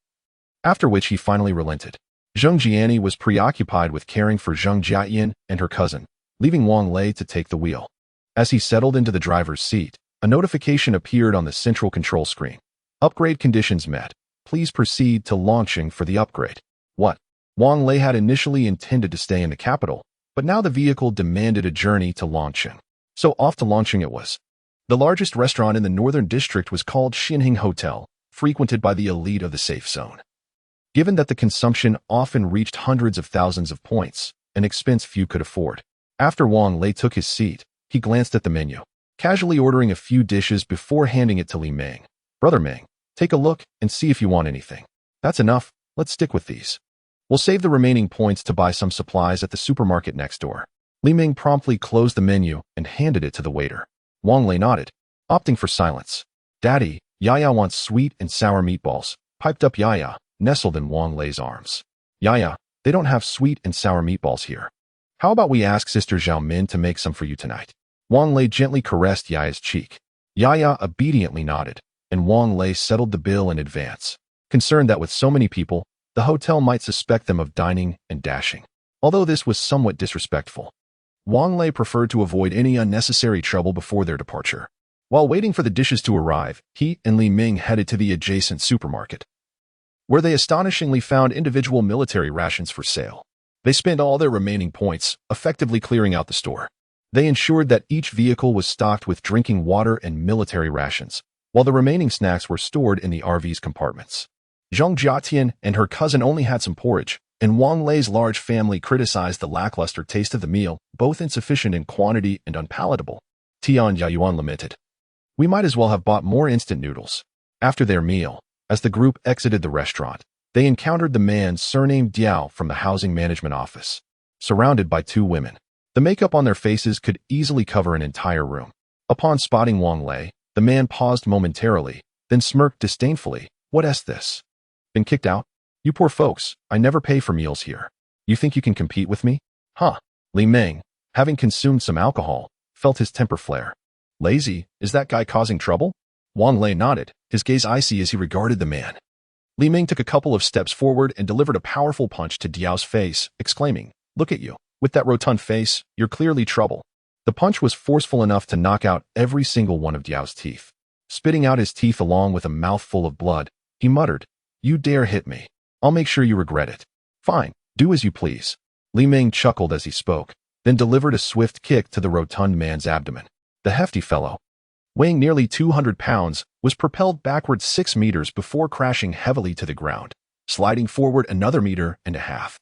after which he finally relented. Zheng Jiani was preoccupied with caring for Zheng Jiayin and her cousin, leaving Wang Lei to take the wheel. As he settled into the driver's seat, a notification appeared on the central control screen. "Upgrade conditions met. Please proceed to launching for the upgrade." What? Wang Lei had initially intended to stay in the capital, but now the vehicle demanded a journey to Longqing. So off to Longqing it was. The largest restaurant in the northern district was called Xinhing Hotel, frequented by the elite of the safe zone. Given that the consumption often reached hundreds of thousands of points, an expense few could afford. After Wang Lei took his seat, he glanced at the menu, casually ordering a few dishes before handing it to Li Ming. "Brother Ming, take a look and see if you want anything." "That's enough, let's stick with these. We'll save the remaining points to buy some supplies at the supermarket next door." Li Ming promptly closed the menu and handed it to the waiter. Wang Lei nodded, opting for silence. "Daddy, Yaya wants sweet and sour meatballs," piped up Yaya, nestled in Wang Lei's arms. "Yaya, they don't have sweet and sour meatballs here. How about we ask Sister Zhao Min to make some for you tonight?" Wang Lei gently caressed Yaya's cheek. Yaya obediently nodded, and Wang Lei settled the bill in advance, concerned that with so many people, the hotel might suspect them of dining and dashing. Although this was somewhat disrespectful, Wang Lei preferred to avoid any unnecessary trouble before their departure. While waiting for the dishes to arrive, he and Li Ming headed to the adjacent supermarket, where they astonishingly found individual military rations for sale. They spent all their remaining points, effectively clearing out the store. They ensured that each vehicle was stocked with drinking water and military rations, while the remaining snacks were stored in the RV's compartments. Zheng Jiatian and her cousin only had some porridge, and Wang Lei's large family criticized the lackluster taste of the meal, both insufficient in quantity and unpalatable. Tian Yayuan lamented, "We might as well have bought more instant noodles." After their meal, as the group exited the restaurant, they encountered the man surnamed Diao from the housing management office, surrounded by two women. The makeup on their faces could easily cover an entire room. Upon spotting Wang Lei, the man paused momentarily, then smirked disdainfully. "What's this? Been kicked out? You poor folks, I never pay for meals here. You think you can compete with me?" "Huh." Li Ming, having consumed some alcohol, felt his temper flare. "Lazy, is that guy causing trouble?" Wang Lei nodded, his gaze icy as he regarded the man. Li Ming took a couple of steps forward and delivered a powerful punch to Diao's face, exclaiming, "Look at you. With that rotund face, you're clearly trouble." The punch was forceful enough to knock out every single one of Diao's teeth. Spitting out his teeth along with a mouthful of blood, he muttered, "You dare hit me. I'll make sure you regret it." "Fine, do as you please." Li Ming chuckled as he spoke, then delivered a swift kick to the rotund man's abdomen. The hefty fellow, weighing nearly 200 pounds, was propelled backward 6 meters before crashing heavily to the ground, sliding forward another 1.5 meters,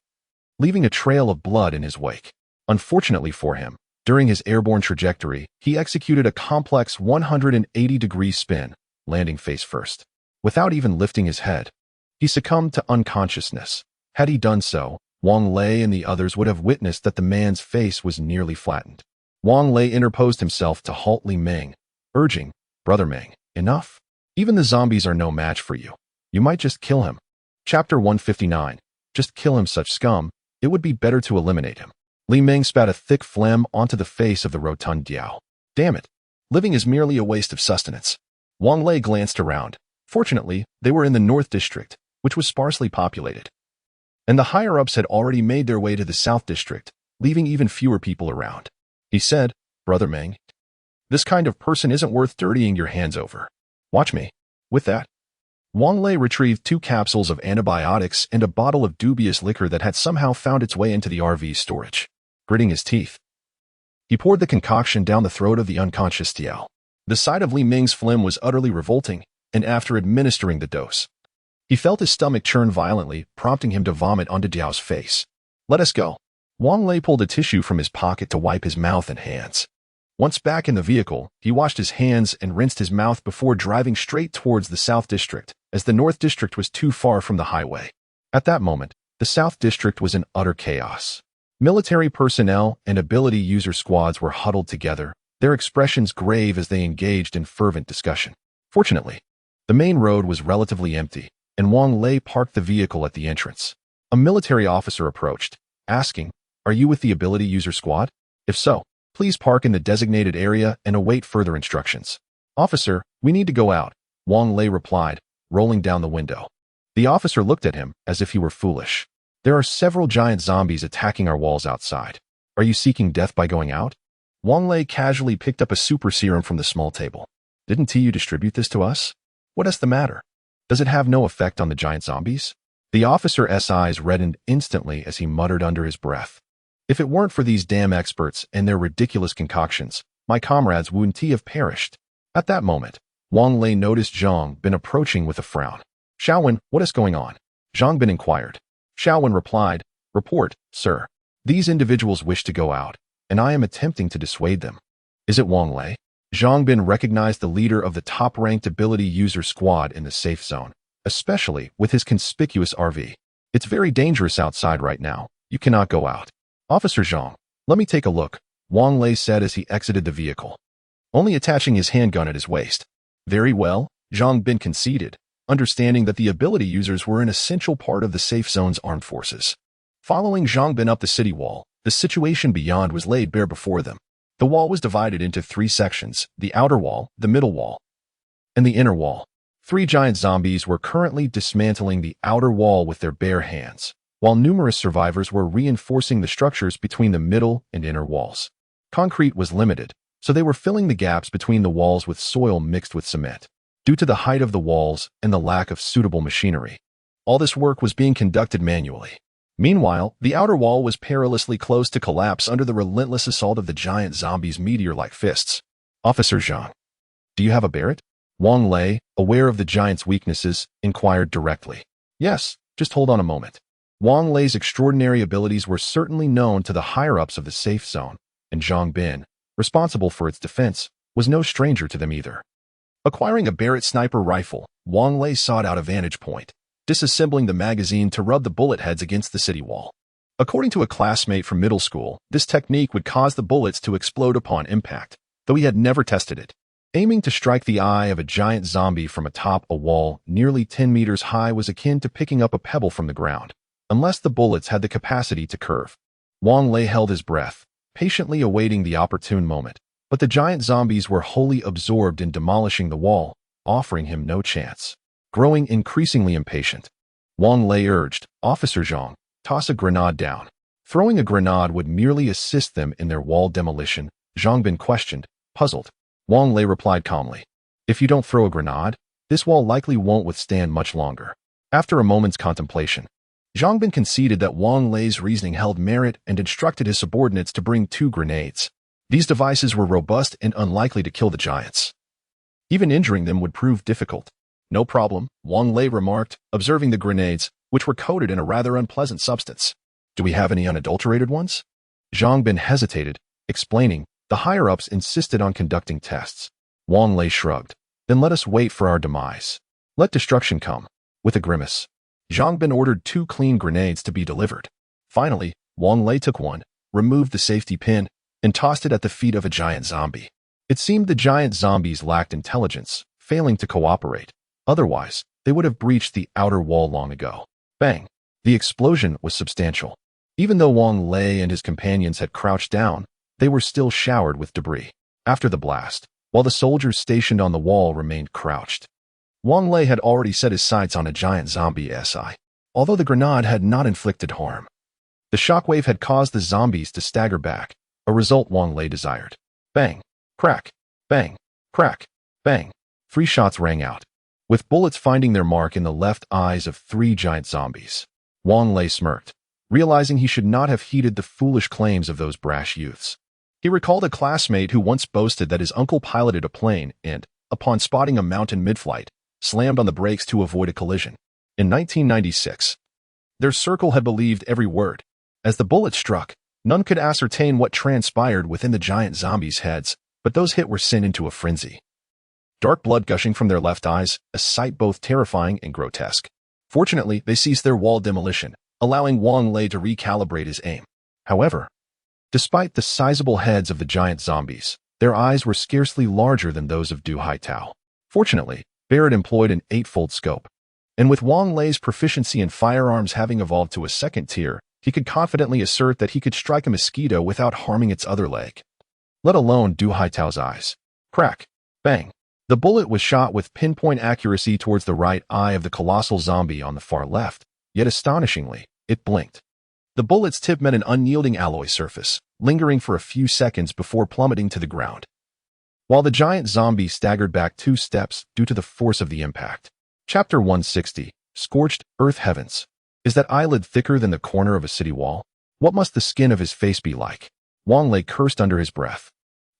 leaving a trail of blood in his wake. Unfortunately for him, during his airborne trajectory, he executed a complex 180-degree spin, landing face first. Without even lifting his head, he succumbed to unconsciousness. Had he done so, Wang Lei and the others would have witnessed that the man's face was nearly flattened. Wang Lei interposed himself to halt Li Ming, urging, "Brother Ming, enough. Even the zombies are no match for you. You might just kill him." Chapter 159. Just kill him, such scum. It would be better to eliminate him. Li Ming spat a thick phlegm onto the face of the rotund Diao. Damn it. Living is merely a waste of sustenance. Wang Lei glanced around. Fortunately, they were in the North District, which was sparsely populated, and the higher-ups had already made their way to the South District, leaving even fewer people around. He said, "Brother Ming, this kind of person isn't worth dirtying your hands over. Watch me." With that, Wang Lei retrieved 2 capsules of antibiotics and a bottle of dubious liquor that had somehow found its way into the RV's storage. Gritting his teeth, he poured the concoction down the throat of the unconscious Diao. The sight of Li Ming's phlegm was utterly revolting, and after administering the dose, he felt his stomach churn violently, prompting him to vomit onto Diao's face. "Let us go." Wang Lei pulled a tissue from his pocket to wipe his mouth and hands. Once back in the vehicle, he washed his hands and rinsed his mouth before driving straight towards the South District, as the North District was too far from the highway. At that moment, The South District was in utter chaos. Military personnel and ability user squads were huddled together, their expressions grave as they engaged in fervent discussion. Fortunately, the main road was relatively empty, and Wang Lei parked the vehicle at the entrance. A military officer approached, asking, "Are you with the ability user squad? If so, please park in the designated area and await further instructions." "Officer, we need to go out," Wang Lei replied, rolling down the window. The officer looked at him as if he were foolish. "There are several giant zombies attacking our walls outside. Are you seeking death by going out?" Wang Lei casually picked up a super serum from the small table. "Didn't you distribute this to us? What is the matter? Does it have no effect on the giant zombies?" The officer's eyes reddened instantly as he muttered under his breath. "If it weren't for these damn experts and their ridiculous concoctions, my comrades wouldn't have perished." At that moment, Wang Lei noticed Zhang Bin approaching with a frown. "Xiaowen, what is going on?" Zhang Bin inquired. Xiaowen replied, "Report, sir. These individuals wish to go out, and I am attempting to dissuade them." "Is it Wang Lei?" Zhang Bin recognized the leader of the top-ranked ability user squad in the safe zone, especially with his conspicuous RV. "It's very dangerous outside right now. You cannot go out." "Officer Zhang, let me take a look," Wang Lei said as he exited the vehicle, only attaching his handgun at his waist. "Very well," Zhang Bin conceded, understanding that the ability users were an essential part of the safe zone's armed forces. Following Zhang Bin up the city wall, the situation beyond was laid bare before them. The wall was divided into 3 sections: the outer wall, the middle wall, and the inner wall. 3 giant zombies were currently dismantling the outer wall with their bare hands, while numerous survivors were reinforcing the structures between the middle and inner walls. Concrete was limited, so they were filling the gaps between the walls with soil mixed with cement. Due to the height of the walls and the lack of suitable machinery, all this work was being conducted manually. Meanwhile, the outer wall was perilously close to collapse under the relentless assault of the giant zombies' meteor-like fists. "Officer Zhang, do you have a Barrett?" Wang Lei, aware of the giant's weaknesses, inquired directly. "Yes, just hold on a moment." Wang Lei's extraordinary abilities were certainly known to the higher-ups of the safe zone, and Zhang Bin, responsible for its defense, was no stranger to them either. Acquiring a Barrett sniper rifle, Wang Lei sought out a vantage point, disassembling the magazine to rub the bullet heads against the city wall. According to a classmate from middle school, this technique would cause the bullets to explode upon impact, though he had never tested it. Aiming to strike the eye of a giant zombie from atop a wall nearly 10 meters high was akin to picking up a pebble from the ground, unless the bullets had the capacity to curve. Wang Lei held his breath, patiently awaiting the opportune moment. But the giant zombies were wholly absorbed in demolishing the wall, offering him no chance. Growing increasingly impatient, Wang Lei urged, "Officer Zhang, toss a grenade down." Throwing a grenade would merely assist them in their wall demolition, Zhang Bin questioned, puzzled. Wang Lei replied calmly, "If you don't throw a grenade, this wall likely won't withstand much longer." After a moment's contemplation, Zhang Bin conceded that Wang Lei's reasoning held merit and instructed his subordinates to bring 2 grenades. These devices were robust and unlikely to kill the giants. Even injuring them would prove difficult. "No problem," Wang Lei remarked, observing the grenades, which were coated in a rather unpleasant substance. "Do we have any unadulterated ones?" Zhang Bin hesitated, explaining, "The higher-ups insisted on conducting tests." Wang Lei shrugged. "Then let us wait for our demise. Let destruction come." With a grimace, Zhang Bin ordered 2 clean grenades to be delivered. Finally, Wang Lei took one, removed the safety pin, and tossed it at the feet of a giant zombie. It seemed the giant zombies lacked intelligence, failing to cooperate. Otherwise, they would have breached the outer wall long ago. Bang! The explosion was substantial. Even though Wang Lei and his companions had crouched down, they were still showered with debris. After the blast, while the soldiers stationed on the wall remained crouched, Wang Lei had already set his sights on a giant zombie SI. Although the grenade had not inflicted harm, the shockwave had caused the zombies to stagger back, a result Wang Lei desired. Bang! Crack! Bang! Crack! Bang! 3 shots rang out, with bullets finding their mark in the left eyes of 3 giant zombies. Wang Lei smirked, realizing he should not have heeded the foolish claims of those brash youths. He recalled a classmate who once boasted that his uncle piloted a plane and, upon spotting a mountain mid-flight, slammed on the brakes to avoid a collision. In 1996, their circle had believed every word. As the bullet struck, none could ascertain what transpired within the giant zombies' heads, but those hit were sent into a frenzy. Dark blood gushing from their left eyes, a sight both terrifying and grotesque. Fortunately, they ceased their wall demolition, allowing Wang Lei to recalibrate his aim. However, despite the sizable heads of the giant zombies, their eyes were scarcely larger than those of Du Haitao. Fortunately, Barrett employed an 8-fold scope, and with Wang Lei's proficiency in firearms having evolved to a second tier, he could confidently assert that he could strike a mosquito without harming its other leg, let alone Du Haitao's eyes. Crack. Bang. The bullet was shot with pinpoint accuracy towards the right eye of the colossal zombie on the far left, yet astonishingly, it blinked. The bullet's tip met an unyielding alloy surface, lingering for a few seconds before plummeting to the ground, while the giant zombie staggered back 2 steps due to the force of the impact. Chapter 160, Scorched Earth Heavens. Is that eyelid thicker than the corner of a city wall? What must the skin of his face be like? Wang Lei cursed under his breath.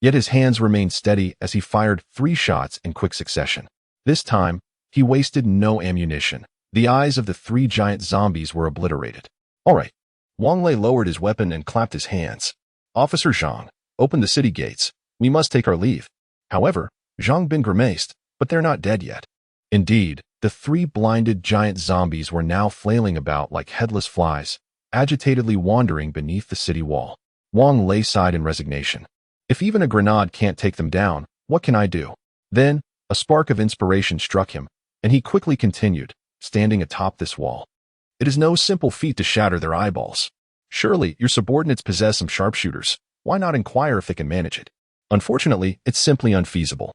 Yet his hands remained steady as he fired 3 shots in quick succession. This time, he wasted no ammunition. The eyes of the 3 giant zombies were obliterated. All right. Wang Lei lowered his weapon and clapped his hands. Officer Zhang, open the city gates. We must take our leave. However, Zhang Bin grimaced, but they're not dead yet. Indeed, the 3 blinded giant zombies were now flailing about like headless flies, agitatedly wandering beneath the city wall. Wang Lei sighed in resignation. If even a grenade can't take them down, what can I do? Then, a spark of inspiration struck him, and he quickly continued, standing atop this wall. It is no simple feat to shatter their eyeballs. Surely, your subordinates possess some sharpshooters. Why not inquire if they can manage it? Unfortunately, it's simply unfeasible.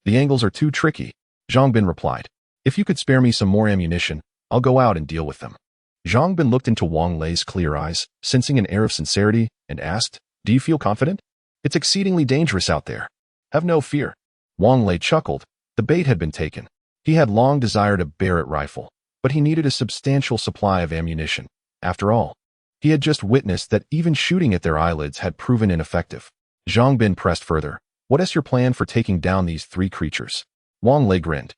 The angles are too tricky, Zhang Bin replied. If you could spare me some more ammunition, I'll go out and deal with them. Zhang Bin looked into Wang Lei's clear eyes, sensing an air of sincerity, and asked, Do you feel confident? It's exceedingly dangerous out there. Have no fear. Wang Lei chuckled. The bait had been taken. He had long desired a Barrett rifle, but he needed a substantial supply of ammunition. After all, he had just witnessed that even shooting at their eyelids had proven ineffective. Zhang Bin pressed further. What is your plan for taking down these 3 creatures? Wang Lei grinned.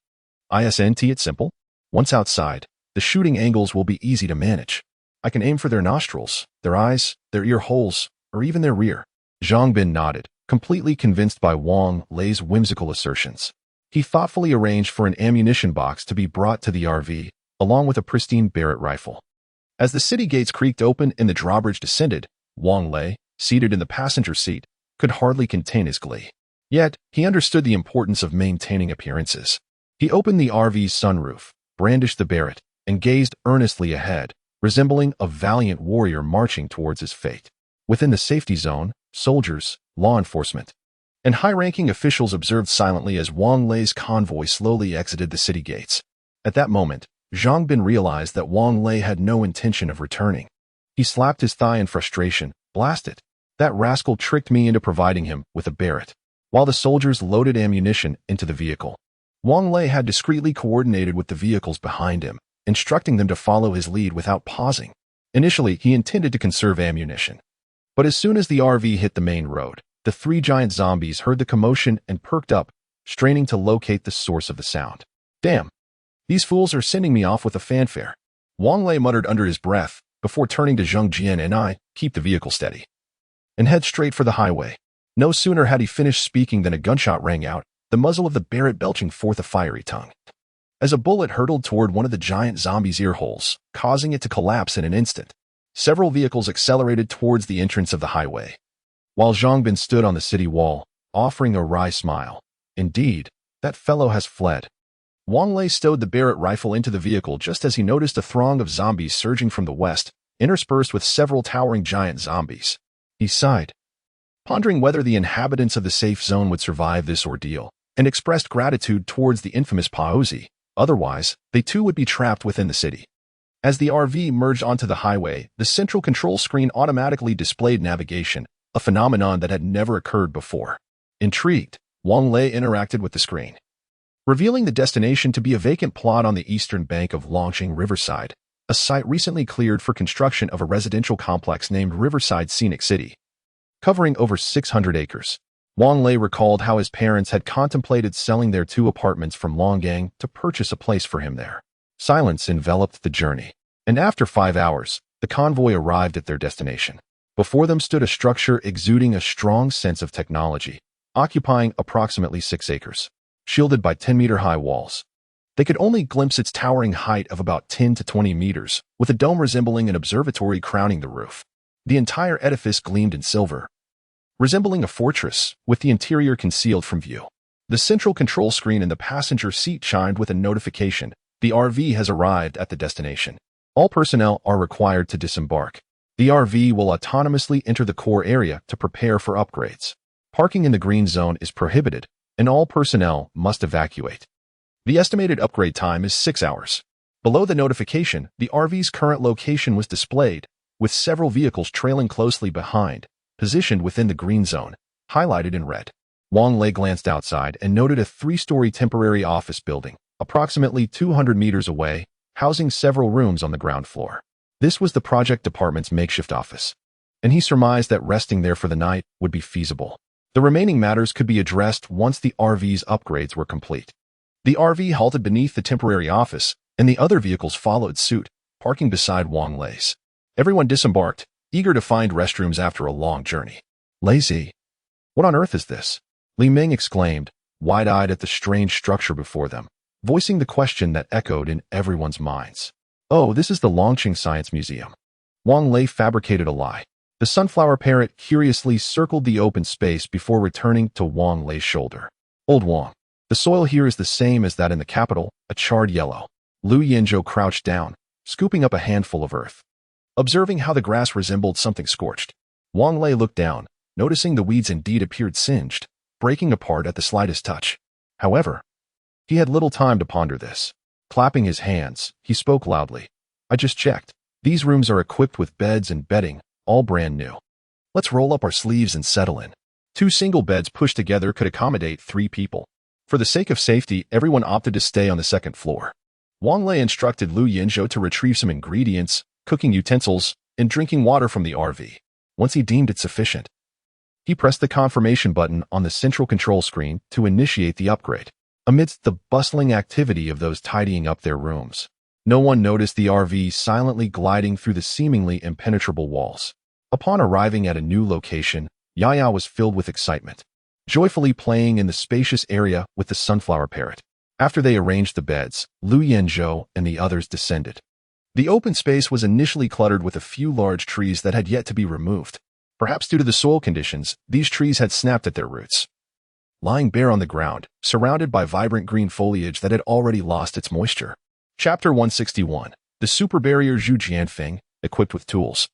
Isn't it simple? Once outside, the shooting angles will be easy to manage. I can aim for their nostrils, their eyes, their ear holes, or even their rear. Zhang Bin nodded, completely convinced by Wang Lei's whimsical assertions. He thoughtfully arranged for an ammunition box to be brought to the RV, along with a pristine Barrett rifle. As the city gates creaked open and the drawbridge descended, Wang Lei, seated in the passenger seat, could hardly contain his glee. Yet, he understood the importance of maintaining appearances. He opened the RV's sunroof, brandished the Barrett, and gazed earnestly ahead, resembling a valiant warrior marching towards his fate. Within the safety zone, soldiers, law enforcement, and high-ranking officials observed silently as Wang Lei's convoy slowly exited the city gates. At that moment, Zhang Bin realized that Wang Lei had no intention of returning. He slapped his thigh in frustration. Blast it. That rascal tricked me into providing him with a Barrett. While the soldiers loaded ammunition into the vehicle, Wang Lei had discreetly coordinated with the vehicles behind him, instructing them to follow his lead without pausing. Initially, he intended to conserve ammunition. But as soon as the RV hit the main road, the 3 giant zombies heard the commotion and perked up, straining to locate the source of the sound. Damn. These fools are sending me off with a fanfare. Wang Lei muttered under his breath, before turning to Zheng Jian and I, keep the vehicle steady, and head straight for the highway. No sooner had he finished speaking than a gunshot rang out, the muzzle of the Barrett belching forth a fiery tongue. As a bullet hurtled toward one of the giant zombies' ear holes, causing it to collapse in an instant, several vehicles accelerated towards the entrance of the highway, while Zhang Bin stood on the city wall, offering a wry smile. Indeed, that fellow has fled. Wang Lei stowed the Barrett rifle into the vehicle just as he noticed a throng of zombies surging from the west, interspersed with several towering giant zombies. He sighed, pondering whether the inhabitants of the safe zone would survive this ordeal, and expressed gratitude towards the infamous Paozi. Otherwise, they too would be trapped within the city. As the RV merged onto the highway, the central control screen automatically displayed navigation, a phenomenon that had never occurred before. Intrigued, Wang Lei interacted with the screen, revealing the destination to be a vacant plot on the eastern bank of Longqing Riverside, a site recently cleared for construction of a residential complex named Riverside Scenic City, covering over 600 acres. Wang Lei recalled how his parents had contemplated selling their 2 apartments from Longgang to purchase a place for him there. Silence enveloped the journey, and after 5 hours, the convoy arrived at their destination. Before them stood a structure exuding a strong sense of technology, occupying approximately 6 acres, shielded by 10-meter-high walls. They could only glimpse its towering height of about 10 to 20 meters, with a dome resembling an observatory crowning the roof. The entire edifice gleamed in silver, resembling a fortress, with the interior concealed from view. The central control screen in the passenger seat chimed with a notification. The RV has arrived at the destination. All personnel are required to disembark. The RV will autonomously enter the core area to prepare for upgrades. Parking in the green zone is prohibited, and all personnel must evacuate. The estimated upgrade time is 6 hours. Below the notification, the RV's current location was displayed, with several vehicles trailing closely behind, positioned within the green zone, highlighted in red. Wang Lei glanced outside and noted a 3-story temporary office building, approximately 200 meters away, housing several rooms on the ground floor. This was the project department's makeshift office, and he surmised that resting there for the night would be feasible. The remaining matters could be addressed once the RV's upgrades were complete. The RV halted beneath the temporary office, and the other vehicles followed suit, parking beside Wang Lei's. Everyone disembarked, eager to find restrooms after a long journey. Lazy. What on earth is this? Li Ming exclaimed, wide-eyed at the strange structure before them, voicing the question that echoed in everyone's minds. Oh, this is the Longqing Science Museum. Wang Lei fabricated a lie. The sunflower parrot curiously circled the open space before returning to Wang Lei's shoulder. Old Wang, the soil here is the same as that in the capital, a charred yellow. Lu Yinzhou crouched down, scooping up a handful of earth. Observing how the grass resembled something scorched, Wang Lei looked down, noticing the weeds indeed appeared singed, breaking apart at the slightest touch. However, he had little time to ponder this. Clapping his hands, he spoke loudly. I just checked. These rooms are equipped with beds and bedding, all brand new. Let's roll up our sleeves and settle in. 2 single beds pushed together could accommodate 3 people. For the sake of safety, everyone opted to stay on the second floor. Wang Lei instructed Lu Yinzhou to retrieve some ingredients, cooking utensils, and drinking water from the RV. Once he deemed it sufficient, he pressed the confirmation button on the central control screen to initiate the upgrade. Amidst the bustling activity of those tidying up their rooms, no one noticed the RV silently gliding through the seemingly impenetrable walls. Upon arriving at a new location, Yaya was filled with excitement, joyfully playing in the spacious area with the sunflower parrot. After they arranged the beds, Lu Yinzhou and the others descended. The open space was initially cluttered with a few large trees that had yet to be removed. Perhaps due to the soil conditions, these trees had snapped at their roots. Lying bare on the ground, surrounded by vibrant green foliage that had already lost its moisture. Chapter 161. The super barrier Zhu Jianfeng, equipped with tools,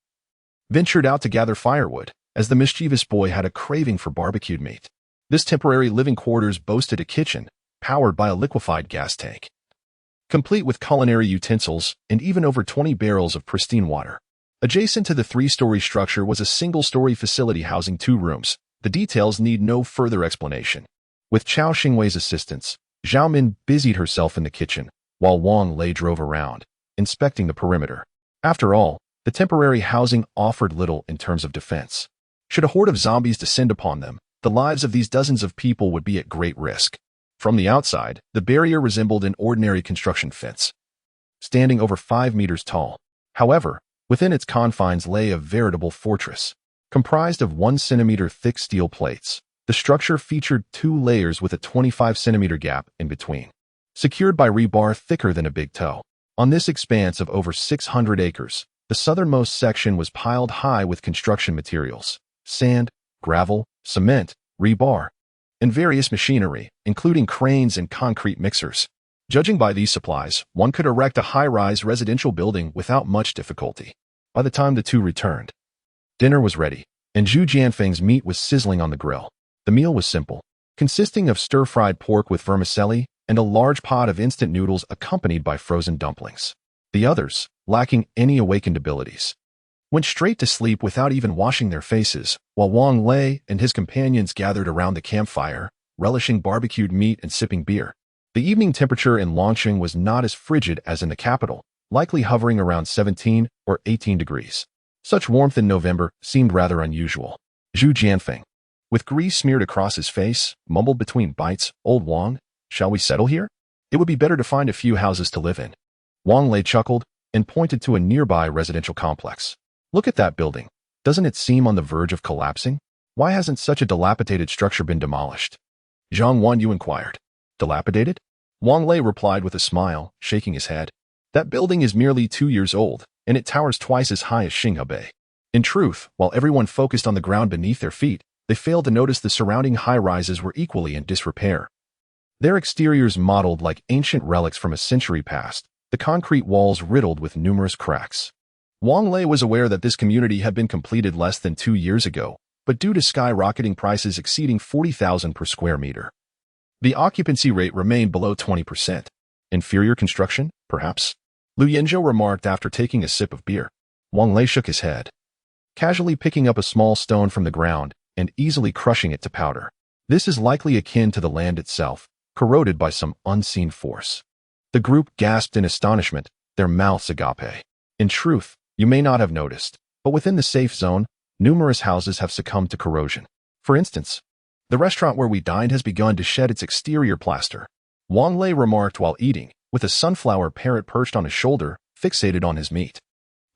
ventured out to gather firewood, as the mischievous boy had a craving for barbecued meat. This temporary living quarters boasted a kitchen, powered by a liquefied gas tank, complete with culinary utensils and even over 20 barrels of pristine water. Adjacent to the 3-story structure was a single-story facility housing 2 rooms. The details need no further explanation. With Chao Xingwei's assistance, Zhao Min busied herself in the kitchen, while Wang Lei drove around, inspecting the perimeter. After all, the temporary housing offered little in terms of defense. Should a horde of zombies descend upon them, the lives of these dozens of people would be at great risk. From the outside, the barrier resembled an ordinary construction fence, standing over 5 meters tall. However, within its confines lay a veritable fortress. Comprised of 1-centimeter thick steel plates, the structure featured 2 layers with a 25-centimeter gap in between, secured by rebar thicker than a big toe. On this expanse of over 600 acres, the southernmost section was piled high with construction materials, sand, gravel, cement, rebar, and various machinery, including cranes and concrete mixers. Judging by these supplies, one could erect a high-rise residential building without much difficulty. By the time the 2 returned, dinner was ready, and Zhu Jianfeng's meat was sizzling on the grill. The meal was simple, consisting of stir-fried pork with vermicelli and a large pot of instant noodles accompanied by frozen dumplings. The others, lacking any awakened abilities, went straight to sleep without even washing their faces, while Wang Lei and his companions gathered around the campfire, relishing barbecued meat and sipping beer. The evening temperature in Longqing was not as frigid as in the capital, likely hovering around 17 or 18 degrees. Such warmth in November seemed rather unusual. Zhu Jianfeng, with grease smeared across his face, mumbled between bites, "Old Wang, shall we settle here? It would be better to find a few houses to live in." Wang Lei chuckled and pointed to a nearby residential complex. "Look at that building. Doesn't it seem on the verge of collapsing? Why hasn't such a dilapidated structure been demolished?" Zhang Wanyu inquired. "Dilapidated? Wang Lei replied with a smile, shaking his head. That building is merely 2 years old, and it towers twice as high as Xinghebei. In truth, while everyone focused on the ground beneath their feet, they failed to notice the surrounding high-rises were equally in disrepair. Their exteriors modeled like ancient relics from a century past, the concrete walls riddled with numerous cracks. Wang Lei was aware that this community had been completed less than 2 years ago, but due to skyrocketing prices exceeding 40,000 per square meter, the occupancy rate remained below 20%. Inferior construction, perhaps? Lu Yinzhou remarked after taking a sip of beer. Wang Lei shook his head, casually picking up a small stone from the ground and easily crushing it to powder. This is likely akin to the land itself, corroded by some unseen force. The group gasped in astonishment, their mouths agape. In truth, you may not have noticed, but within the safe zone, numerous houses have succumbed to corrosion. For instance, the restaurant where we dined has begun to shed its exterior plaster. Wang Lei remarked while eating, with a sunflower parrot perched on his shoulder, fixated on his meat.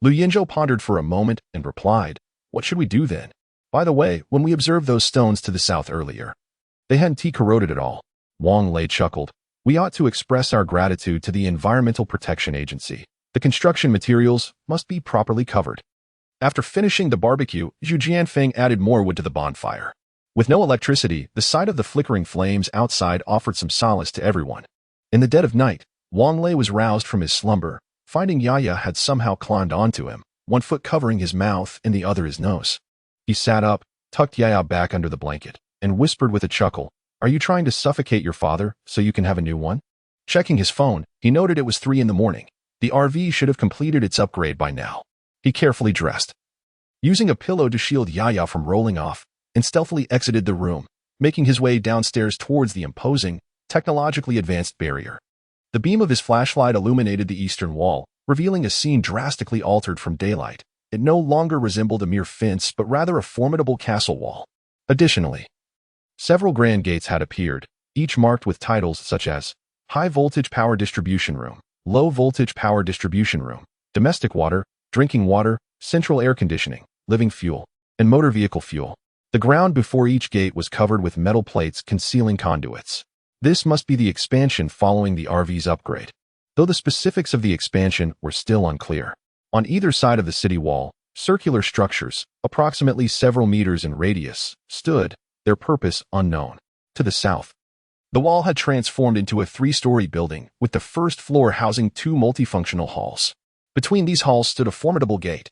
Lu Yinzhou pondered for a moment and replied, "What should we do then? By the way, when we observed those stones to the south earlier, they hadn't corroded at all." Wang Lei chuckled. "We ought to express our gratitude to the Environmental Protection Agency. The construction materials must be properly covered." After finishing the barbecue, Zhu Jianfeng added more wood to the bonfire. With no electricity, the sight of the flickering flames outside offered some solace to everyone. In the dead of night, Wang Lei was roused from his slumber, finding Yaya had somehow climbed onto him, one foot covering his mouth and the other his nose. He sat up, tucked Yaya back under the blanket, and whispered with a chuckle, "Are you trying to suffocate your father so you can have a new one?" Checking his phone, he noted it was 3 in the morning. The RV should have completed its upgrade by now. He carefully dressed, using a pillow to shield Yaya from rolling off, and stealthily exited the room, making his way downstairs towards the imposing, technologically advanced barrier. The beam of his flashlight illuminated the eastern wall, revealing a scene drastically altered from daylight. It no longer resembled a mere fence but rather a formidable castle wall. Additionally, several grand gates had appeared, each marked with titles such as High Voltage Power Distribution Room, Low Voltage Power Distribution Room, Domestic Water, Drinking Water, Central Air Conditioning, Living Fuel, and Motor Vehicle Fuel. The ground before each gate was covered with metal plates concealing conduits. This must be the expansion following the RV's upgrade, though the specifics of the expansion were still unclear. On either side of the city wall, circular structures, approximately several meters in radius, stood, their purpose unknown. To the south, the wall had transformed into a 3-story building, with the first floor housing 2 multifunctional halls. Between these halls stood a formidable gate,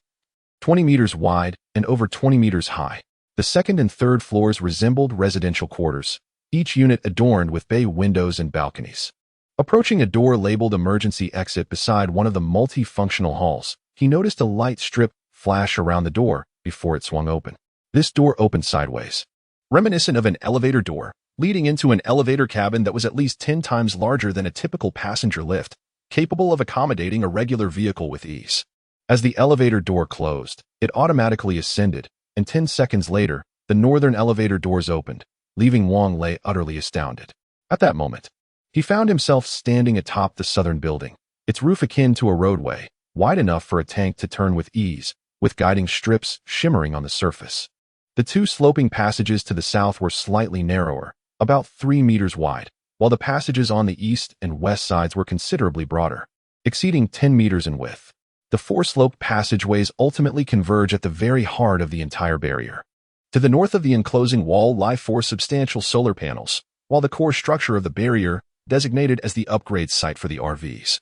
20 meters wide and over 20 meters high. The second and third floors resembled residential quarters, each unit adorned with bay windows and balconies. Approaching a door labeled Emergency Exit beside one of the multifunctional halls, he noticed a light strip flash around the door before it swung open. This door opened sideways, reminiscent of an elevator door, leading into an elevator cabin that was at least 10 times larger than a typical passenger lift, capable of accommodating a regular vehicle with ease. As the elevator door closed, it automatically ascended, and 10 seconds later, the northern elevator doors opened, leaving Wang Lei utterly astounded. At that moment, he found himself standing atop the southern building, its roof akin to a roadway, wide enough for a tank to turn with ease, with guiding strips shimmering on the surface. The 2 sloping passages to the south were slightly narrower, about 3 meters wide, while the passages on the east and west sides were considerably broader, exceeding 10 meters in width. The 4 sloped passageways ultimately converge at the very heart of the entire barrier. To the north of the enclosing wall lie 4 substantial solar panels, while the core structure of the barrier, designated as the upgrade site for the RVs,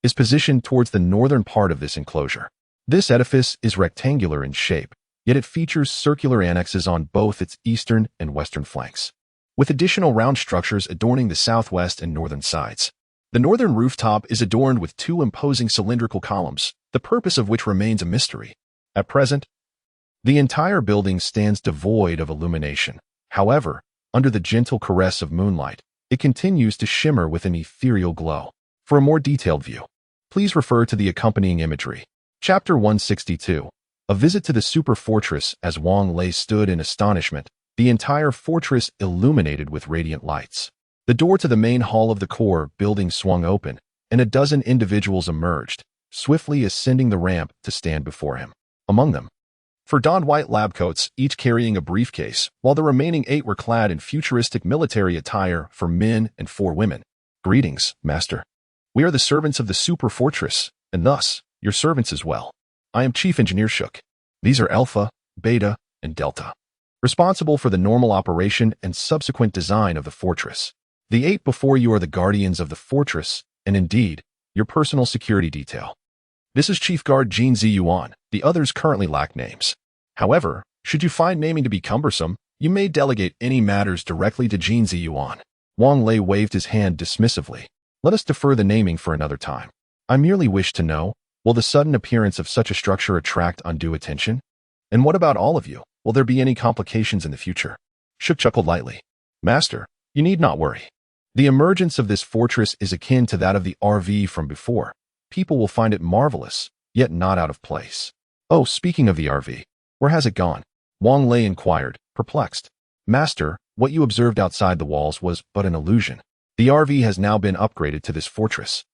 is positioned towards the northern part of this enclosure. This edifice is rectangular in shape, yet it features circular annexes on both its eastern and western flanks, with additional round structures adorning the southwest and northern sides. The northern rooftop is adorned with 2 imposing cylindrical columns, the purpose of which remains a mystery. At present, the entire building stands devoid of illumination. However, under the gentle caress of moonlight, it continues to shimmer with an ethereal glow. For a more detailed view, please refer to the accompanying imagery. Chapter 162. A visit to the super fortress. As Wang Lei stood in astonishment, the entire fortress illuminated with radiant lights. The door to the main hall of the core building swung open, and a dozen individuals emerged, swiftly ascending the ramp to stand before him. Among them, 4 donned white lab coats, each carrying a briefcase, while the remaining 8 were clad in futuristic military attire for men and 4 women. Greetings, Master. We are the servants of the Super Fortress, and thus, your servants as well. I am Chief Engineer Shook. These are Alpha, Beta, and Delta, responsible for the normal operation and subsequent design of the fortress. The 8 before you are the guardians of the fortress, and indeed, your personal security detail. This is Chief Guard Jin Ziyuan. The others currently lack names. However, should you find naming to be cumbersome, you may delegate any matters directly to Jin Ziyuan. Wang Lei waved his hand dismissively. Let us defer the naming for another time. I merely wish to know, will the sudden appearance of such a structure attract undue attention? And what about all of you? Will there be any complications in the future? Shook chuckled lightly. Master, you need not worry. The emergence of this fortress is akin to that of the RV from before. People will find it marvelous, yet not out of place. Oh, speaking of the RV, where has it gone? Wang Lei inquired, perplexed. Master, what you observed outside the walls was but an illusion. The RV has now been upgraded to this fortress.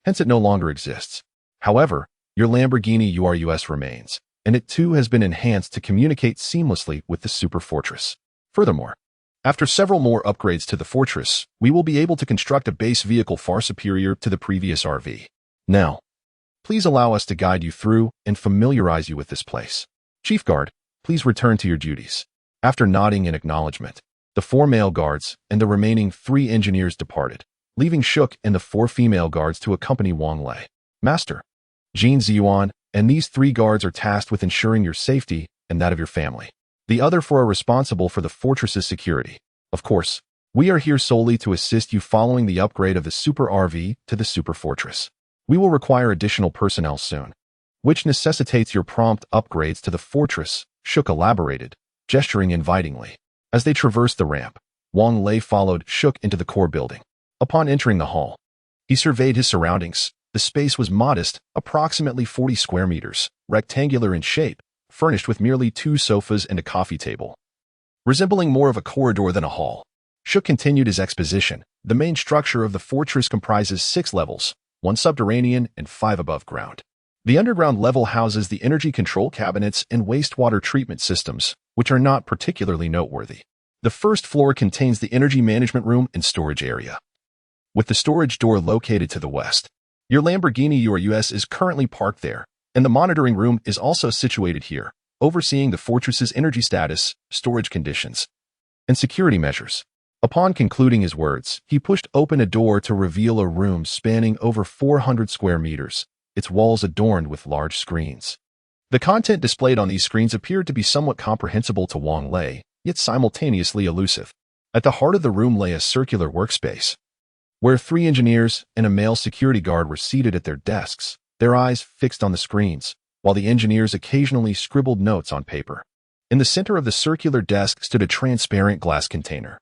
Hence it no longer exists. However, your Lamborghini URUS remains, and it too has been enhanced to communicate seamlessly with the super fortress. Furthermore, after several more upgrades to the fortress, we will be able to construct a base vehicle far superior to the previous RV. Now, please allow us to guide you through and familiarize you with this place. Chief Guard, please return to your duties. After nodding in acknowledgement, the 4 male guards and the remaining 3 engineers departed, leaving Shook and the 4 female guards to accompany Wang Lei. Master, Jin Ziyuan and these 3 guards are tasked with ensuring your safety and that of your family. The other 4 are responsible for the fortress's security. Of course, we are here solely to assist you following the upgrade of the Super RV to the Super Fortress. We will require additional personnel soon, which necessitates your prompt upgrades to the fortress, Shook elaborated, gesturing invitingly. As they traversed the ramp, Wang Lei followed Shook into the core building. Upon entering the hall, he surveyed his surroundings. The space was modest, approximately 40 square meters, rectangular in shape, furnished with merely 2 sofas and a coffee table. Resembling more of a corridor than a hall, Shook continued his exposition. The main structure of the fortress comprises 6 levels, 1 subterranean and 5 above ground. The underground level houses the energy control cabinets and wastewater treatment systems, which are not particularly noteworthy. The first floor contains the energy management room and storage area, with the storage door located to the west. Your Lamborghini URUS is currently parked there, and the monitoring room is also situated here, overseeing the fortress's energy status, storage conditions, and security measures. Upon concluding his words, he pushed open a door to reveal a room spanning over 400 square meters, its walls adorned with large screens. The content displayed on these screens appeared to be somewhat comprehensible to Wang Lei, yet simultaneously elusive. At the heart of the room lay a circular workspace, where 3 engineers and a male security guard were seated at their desks, their eyes fixed on the screens, while the engineers occasionally scribbled notes on paper. In the center of the circular desk stood a transparent glass container,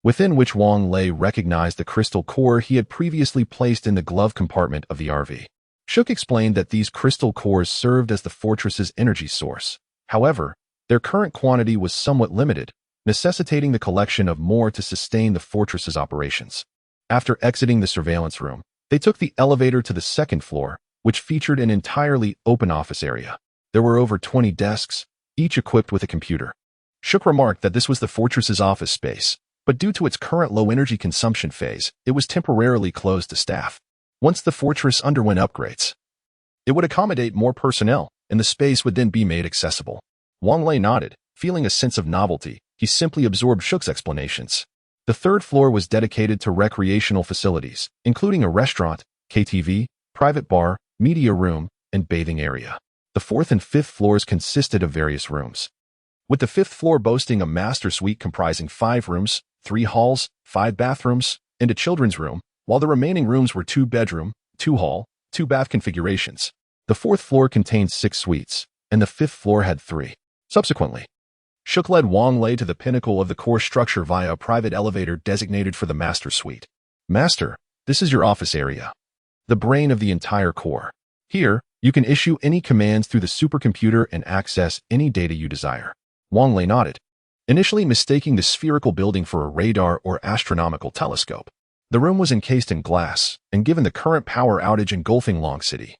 within which Wang Lei recognized the crystal core he had previously placed in the glove compartment of the RV. Shook explained that these crystal cores served as the fortress's energy source. However, their current quantity was somewhat limited, necessitating the collection of more to sustain the fortress's operations. After exiting the surveillance room, they took the elevator to the 2nd floor, which featured an entirely open office area. There were over 20 desks, each equipped with a computer. Shook remarked that this was the fortress's office space, but due to its current low energy consumption phase, it was temporarily closed to staff. Once the fortress underwent upgrades, it would accommodate more personnel, and the space would then be made accessible. Wang Lei nodded, feeling a sense of novelty. He simply absorbed Shook's explanations. The 3rd floor was dedicated to recreational facilities, including a restaurant, KTV, private bar, media room, and bathing area. The 4th and 5th floors consisted of various rooms, with the 5th floor boasting a master suite comprising 5 rooms, 3 halls, 5 bathrooms, and a children's room, while the remaining rooms were 2-bedroom, 2-hall, 2-bath configurations. The 4th floor contained 6 suites, and the 5th floor had 3. Subsequently, Shook led Wang Lei to the pinnacle of the core structure via a private elevator designated for the master suite. Master, this is your office area, the brain of the entire core. Here, you can issue any commands through the supercomputer and access any data you desire. Wang Lei nodded, initially mistaking the spherical building for a radar or astronomical telescope. The room was encased in glass, and given the current power outage engulfing Long City,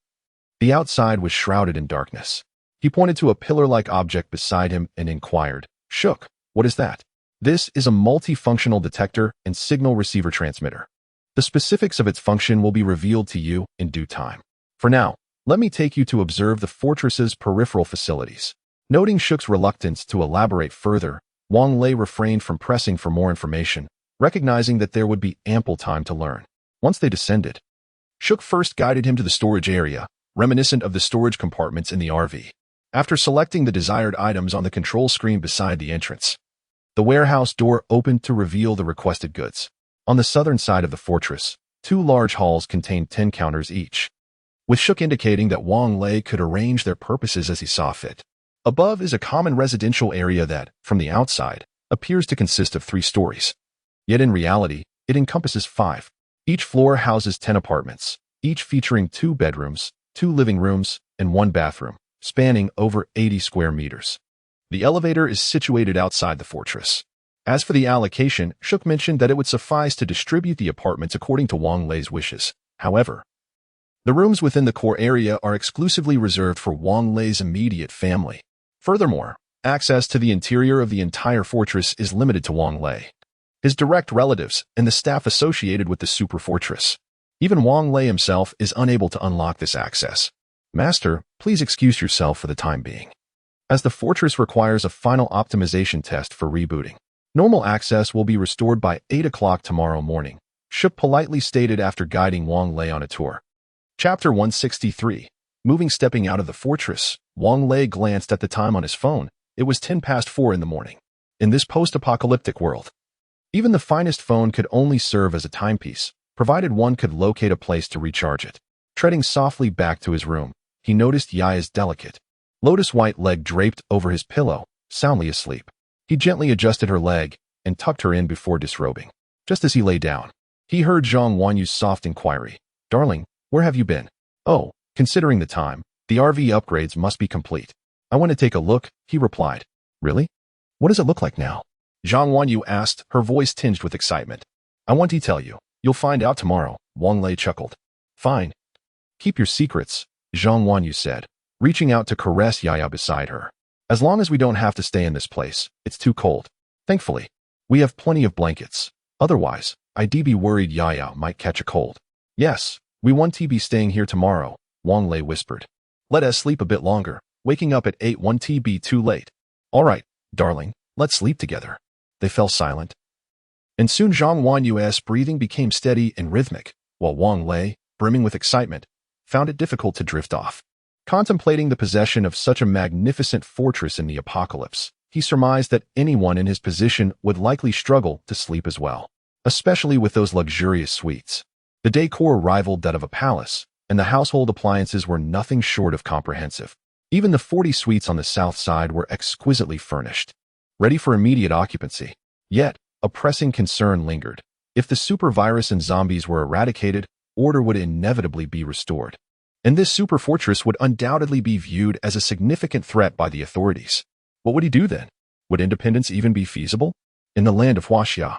the outside was shrouded in darkness. He pointed to a pillar-like object beside him and inquired, Shook, what is that? This is a multifunctional detector and signal receiver transmitter. The specifics of its function will be revealed to you in due time. For now, let me take you to observe the fortress's peripheral facilities. Noting Shook's reluctance to elaborate further, Wang Lei refrained from pressing for more information, recognizing that there would be ample time to learn. Once they descended, Shook first guided him to the storage area, reminiscent of the storage compartments in the RV. After selecting the desired items on the control screen beside the entrance, the warehouse door opened to reveal the requested goods. On the southern side of the fortress, 2 large halls contained 10 counters each, with Shook indicating that Wang Lei could arrange their purposes as he saw fit. Above is a common residential area that, from the outside, appears to consist of 3 stories. Yet in reality, it encompasses 5. Each floor houses 10 apartments, each featuring 2 bedrooms, 2 living rooms, and 1 bathroom, spanning over 80 square meters. The elevator is situated outside the fortress. As for the allocation, Shook mentioned that it would suffice to distribute the apartments according to Wang Lei's wishes. However, the rooms within the core area are exclusively reserved for Wang Lei's immediate family. Furthermore, access to the interior of the entire fortress is limited to Wang Lei, his direct relatives, and the staff associated with the super fortress. Even Wang Lei himself is unable to unlock this access. Master, please excuse yourself for the time being, as the fortress requires a final optimization test for rebooting. Normal access will be restored by 8 o'clock tomorrow morning, Shook politely stated after guiding Wang Lei on a tour. Chapter 163. Stepping out of the fortress, Wang Lei glanced at the time on his phone. It was 4:10 in the morning. In this post-apocalyptic world, even the finest phone could only serve as a timepiece, provided one could locate a place to recharge it. Treading softly back to his room, he noticed Yaya's delicate, lotus-white leg draped over his pillow, soundly asleep. He gently adjusted her leg and tucked her in before disrobing. Just as he lay down, he heard Zhang Wanyu's soft inquiry. "Darling, where have you been?" "Oh, considering the time, the RV upgrades must be complete. I want to take a look," he replied. "Really? What does it look like now?" Zhang Wanyu asked, her voice tinged with excitement. "I want to tell you. You'll find out tomorrow," Wang Lei chuckled. "Fine. Keep your secrets," Zhang Wanyu said, reaching out to caress Yaya beside her. "As long as we don't have to stay in this place, it's too cold. Thankfully, we have plenty of blankets. Otherwise, I'd be worried Yaya might catch a cold." "Yes, we want to be staying here tomorrow," Wang Lei whispered. "Let us sleep a bit longer. Waking up at 8 won't be too late." "All right, darling, let's sleep together." They fell silent. And soon Zhang Wanyu's breathing became steady and rhythmic, while Wang Lei, brimming with excitement, found it difficult to drift off. Contemplating the possession of such a magnificent fortress in the apocalypse, he surmised that anyone in his position would likely struggle to sleep as well, especially with those luxurious suites. The decor rivaled that of a palace, and the household appliances were nothing short of comprehensive. Even the 40 suites on the south side were exquisitely furnished, ready for immediate occupancy. Yet, a pressing concern lingered. If the super virus and zombies were eradicated, order would inevitably be restored. And this super fortress would undoubtedly be viewed as a significant threat by the authorities. What would he do then? Would independence even be feasible? In the land of Huaxia,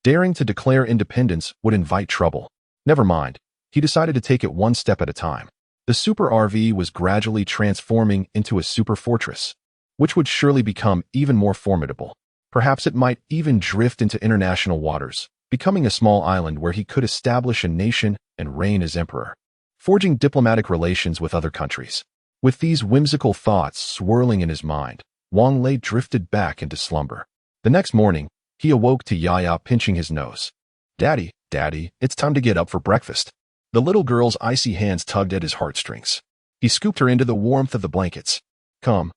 daring to declare independence would invite trouble. Never mind, he decided to take it one step at a time. The super RV was gradually transforming into a super fortress, which would surely become even more formidable. Perhaps it might even drift into international waters, becoming a small island where he could establish a nation and reign as emperor, forging diplomatic relations with other countries. With these whimsical thoughts swirling in his mind, Wang Lei drifted back into slumber. The next morning, he awoke to Yaya pinching his nose. Daddy, it's time to get up for breakfast." The little girl's icy hands tugged at his heartstrings. He scooped her into the warmth of the blankets. "Come,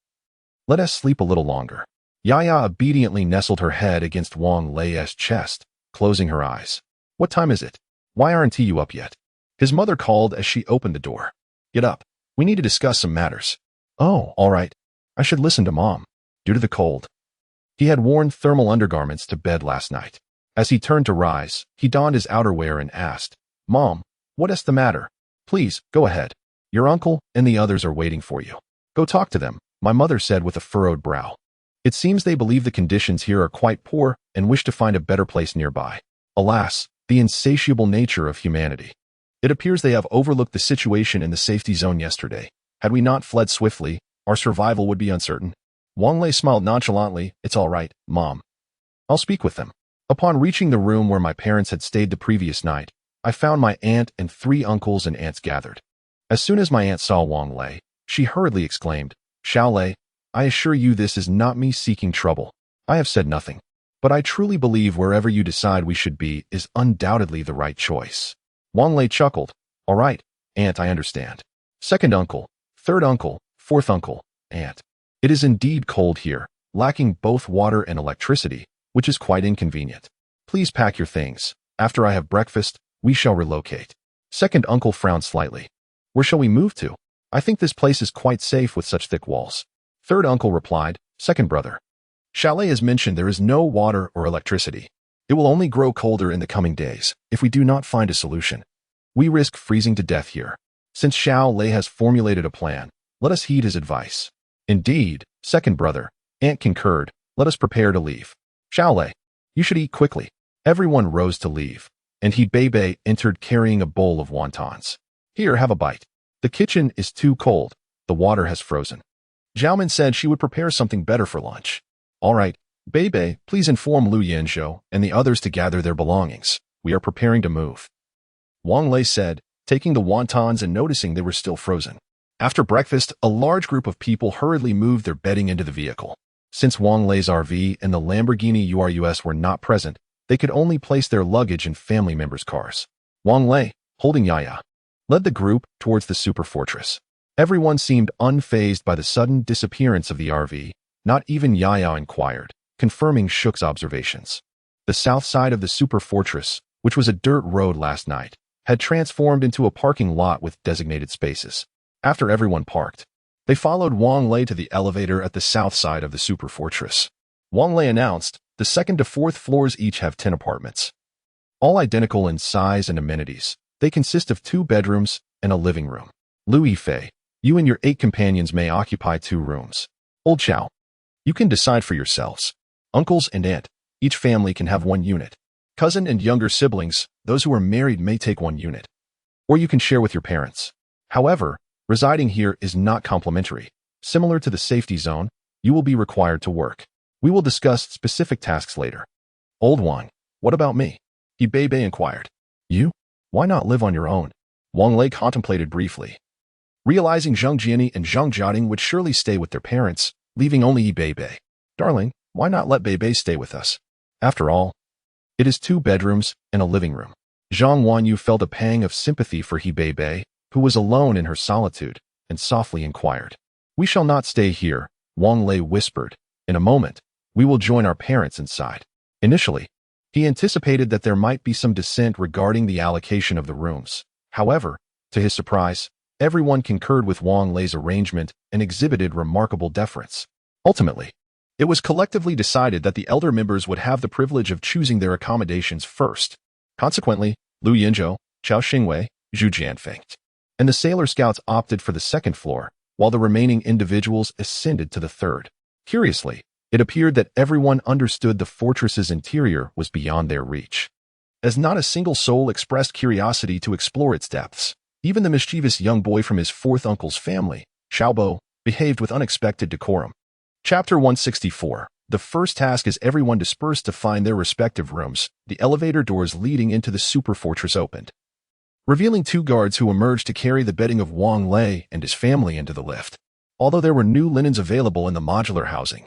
let us sleep a little longer." Yaya obediently nestled her head against Wang Lei's chest, closing her eyes. "What time is it? Why aren't you up yet?" His mother called as she opened the door. "Get up. We need to discuss some matters." "Oh, all right. I should listen to Mom." Due to the cold, he had worn thermal undergarments to bed last night. As he turned to rise, he donned his outerwear and asked, "Mom, what is the matter?" "Please, go ahead. Your uncle and the others are waiting for you." "Go talk to them," my mother said with a furrowed brow. "It seems they believe the conditions here are quite poor and wish to find a better place nearby." Alas, the insatiable nature of humanity. It appears they have overlooked the situation in the safety zone yesterday. Had we not fled swiftly, our survival would be uncertain. Wang Lei smiled nonchalantly. "It's all right, Mom. I'll speak with them." Upon reaching the room where my parents had stayed the previous night, I found my aunt and 3 uncles and aunts gathered. As soon as my aunt saw Wang Lei, she hurriedly exclaimed, Xiao Lei, I assure you this is not me seeking trouble. I have said nothing. But I truly believe wherever you decide we should be is undoubtedly the right choice. Wang Lei chuckled. All right, aunt, I understand. Second uncle, third uncle, fourth uncle, aunt. It is indeed cold here, lacking both water and electricity, which is quite inconvenient. Please pack your things. After I have breakfast, we shall relocate. Second uncle frowned slightly. Where shall we move to? I think this place is quite safe with such thick walls. Third uncle replied, second brother. Chalet has mentioned there is no water or electricity. It will only grow colder in the coming days if we do not find a solution. We risk freezing to death here. Since Xiao Lei has formulated a plan, let us heed his advice. Indeed, second brother, aunt concurred, let us prepare to leave. Xiao Lei, you should eat quickly. Everyone rose to leave, and He Bei entered carrying a bowl of wontons. Here, have a bite. The kitchen is too cold. The water has frozen. Zhaomin said she would prepare something better for lunch. All right, Bei, please inform Lu Yanzhou and the others to gather their belongings. We are preparing to move. Wang Lei said, taking the wontons and noticing they were still frozen. After breakfast, a large group of people hurriedly moved their bedding into the vehicle. Since Wang Lei's RV and the Lamborghini Urus were not present, they could only place their luggage in family members' cars. Wang Lei, holding Yaya, led the group towards the super fortress. Everyone seemed unfazed by the sudden disappearance of the RV. Not even Yaya inquired, confirming Shuk's observations. The south side of the super fortress, which was a dirt road last night, had transformed into a parking lot with designated spaces. After everyone parked, they followed Wang Lei to the elevator at the south side of the super fortress. Wang Lei announced, the second to fourth floors each have 10 apartments. All identical in size and amenities, they consist of 2 bedrooms and a living room. Lu Yifei, you and your 8 companions may occupy 2 rooms. Old Chow, you can decide for yourselves. Uncles and aunt, each family can have 1 unit. Cousin and younger siblings, those who are married may take 1 unit. Or you can share with your parents. However, residing here is not complimentary. Similar to the safety zone, you will be required to work. We will discuss specific tasks later. Old Wang, what about me? He Bei inquired. You? Why not live on your own? Wang Lei contemplated briefly. Realizing Zheng Jiani and Zheng Jiating would surely stay with their parents, leaving only Bei. Darling, why not let Bei stay with us? After all, it is 2 bedrooms and a living room. Zhang Wanyu felt a pang of sympathy for He Bei, who was alone in her solitude, and softly inquired. We shall not stay here, Wang Lei whispered. In a moment, we will join our parents inside. Initially, he anticipated that there might be some dissent regarding the allocation of the rooms. However, to his surprise, everyone concurred with Wang Lei's arrangement and exhibited remarkable deference. Ultimately, it was collectively decided that the elder members would have the privilege of choosing their accommodations first. Consequently, Lu Yinzhou, Chao Xingwei, Zhu Jianfeng, and the Sailor Scouts opted for the 2nd floor, while the remaining individuals ascended to the 3rd. Curiously, it appeared that everyone understood the fortress's interior was beyond their reach, as not a single soul expressed curiosity to explore its depths. Even the mischievous young boy from his 4th uncle's family, Xiaobo, behaved with unexpected decorum. Chapter 164. The first task is everyone dispersed to find their respective rooms. The elevator doors leading into the super fortress opened, revealing 2 guards who emerged to carry the bedding of Wang Lei and his family into the lift. Although there were new linens available in the modular housing,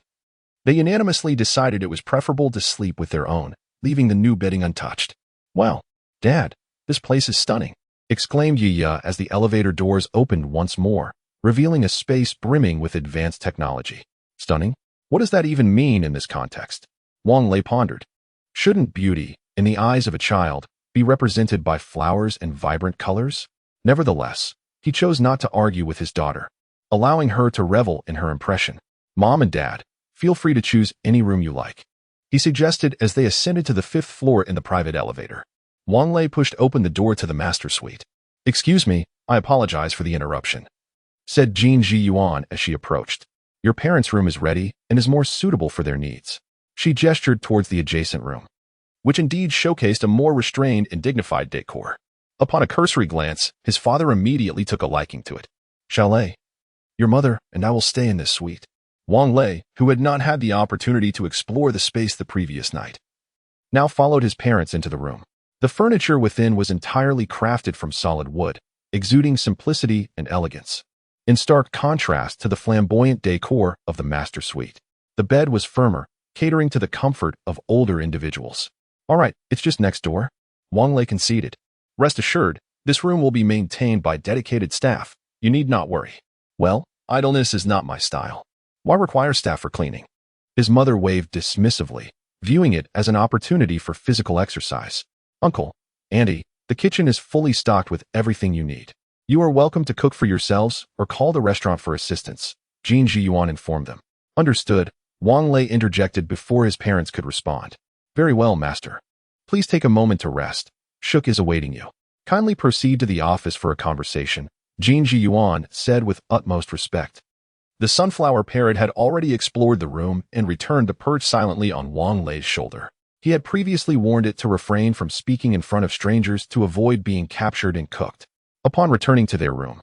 they unanimously decided it was preferable to sleep with their own, leaving the new bedding untouched. Wow, Dad, this place is stunning, exclaimed Yiya as the elevator doors opened once more, revealing a space brimming with advanced technology. Stunning? What does that even mean in this context? Wang Lei pondered. Shouldn't beauty, in the eyes of a child, be represented by flowers and vibrant colors? Nevertheless, he chose not to argue with his daughter, allowing her to revel in her impression. Mom and Dad, feel free to choose any room you like, he suggested as they ascended to the 5th floor in the private elevator. Wang Lei pushed open the door to the master suite. Excuse me, I apologize for the interruption, said Jin Ji Yuan as she approached. Your parents' room is ready and is more suitable for their needs. She gestured towards the adjacent room, which indeed showcased a more restrained and dignified decor. Upon a cursory glance, his father immediately took a liking to it. Chalet, your mother and I will stay in this suite. Wang Lei, who had not had the opportunity to explore the space the previous night, now followed his parents into the room. The furniture within was entirely crafted from solid wood, exuding simplicity and elegance, in stark contrast to the flamboyant decor of the master suite. The bed was firmer, catering to the comfort of older individuals. "All right, it's just next door," Wang Lei conceded. "Rest assured, this room will be maintained by dedicated staff. You need not worry." "Well, idleness is not my style. Why require staff for cleaning?" His mother waved dismissively, viewing it as an opportunity for physical exercise. "Uncle, Auntie, the kitchen is fully stocked with everything you need. You are welcome to cook for yourselves or call the restaurant for assistance," Jin Jiyuan informed them. "Understood," Wang Lei interjected before his parents could respond. "Very well, master. Please take a moment to rest. Shuk is awaiting you. Kindly proceed to the office for a conversation," Jin Jiyuan said with utmost respect. The sunflower parrot had already explored the room and returned to perch silently on Wang Lei's shoulder. He had previously warned it to refrain from speaking in front of strangers to avoid being captured and cooked. Upon returning to their room,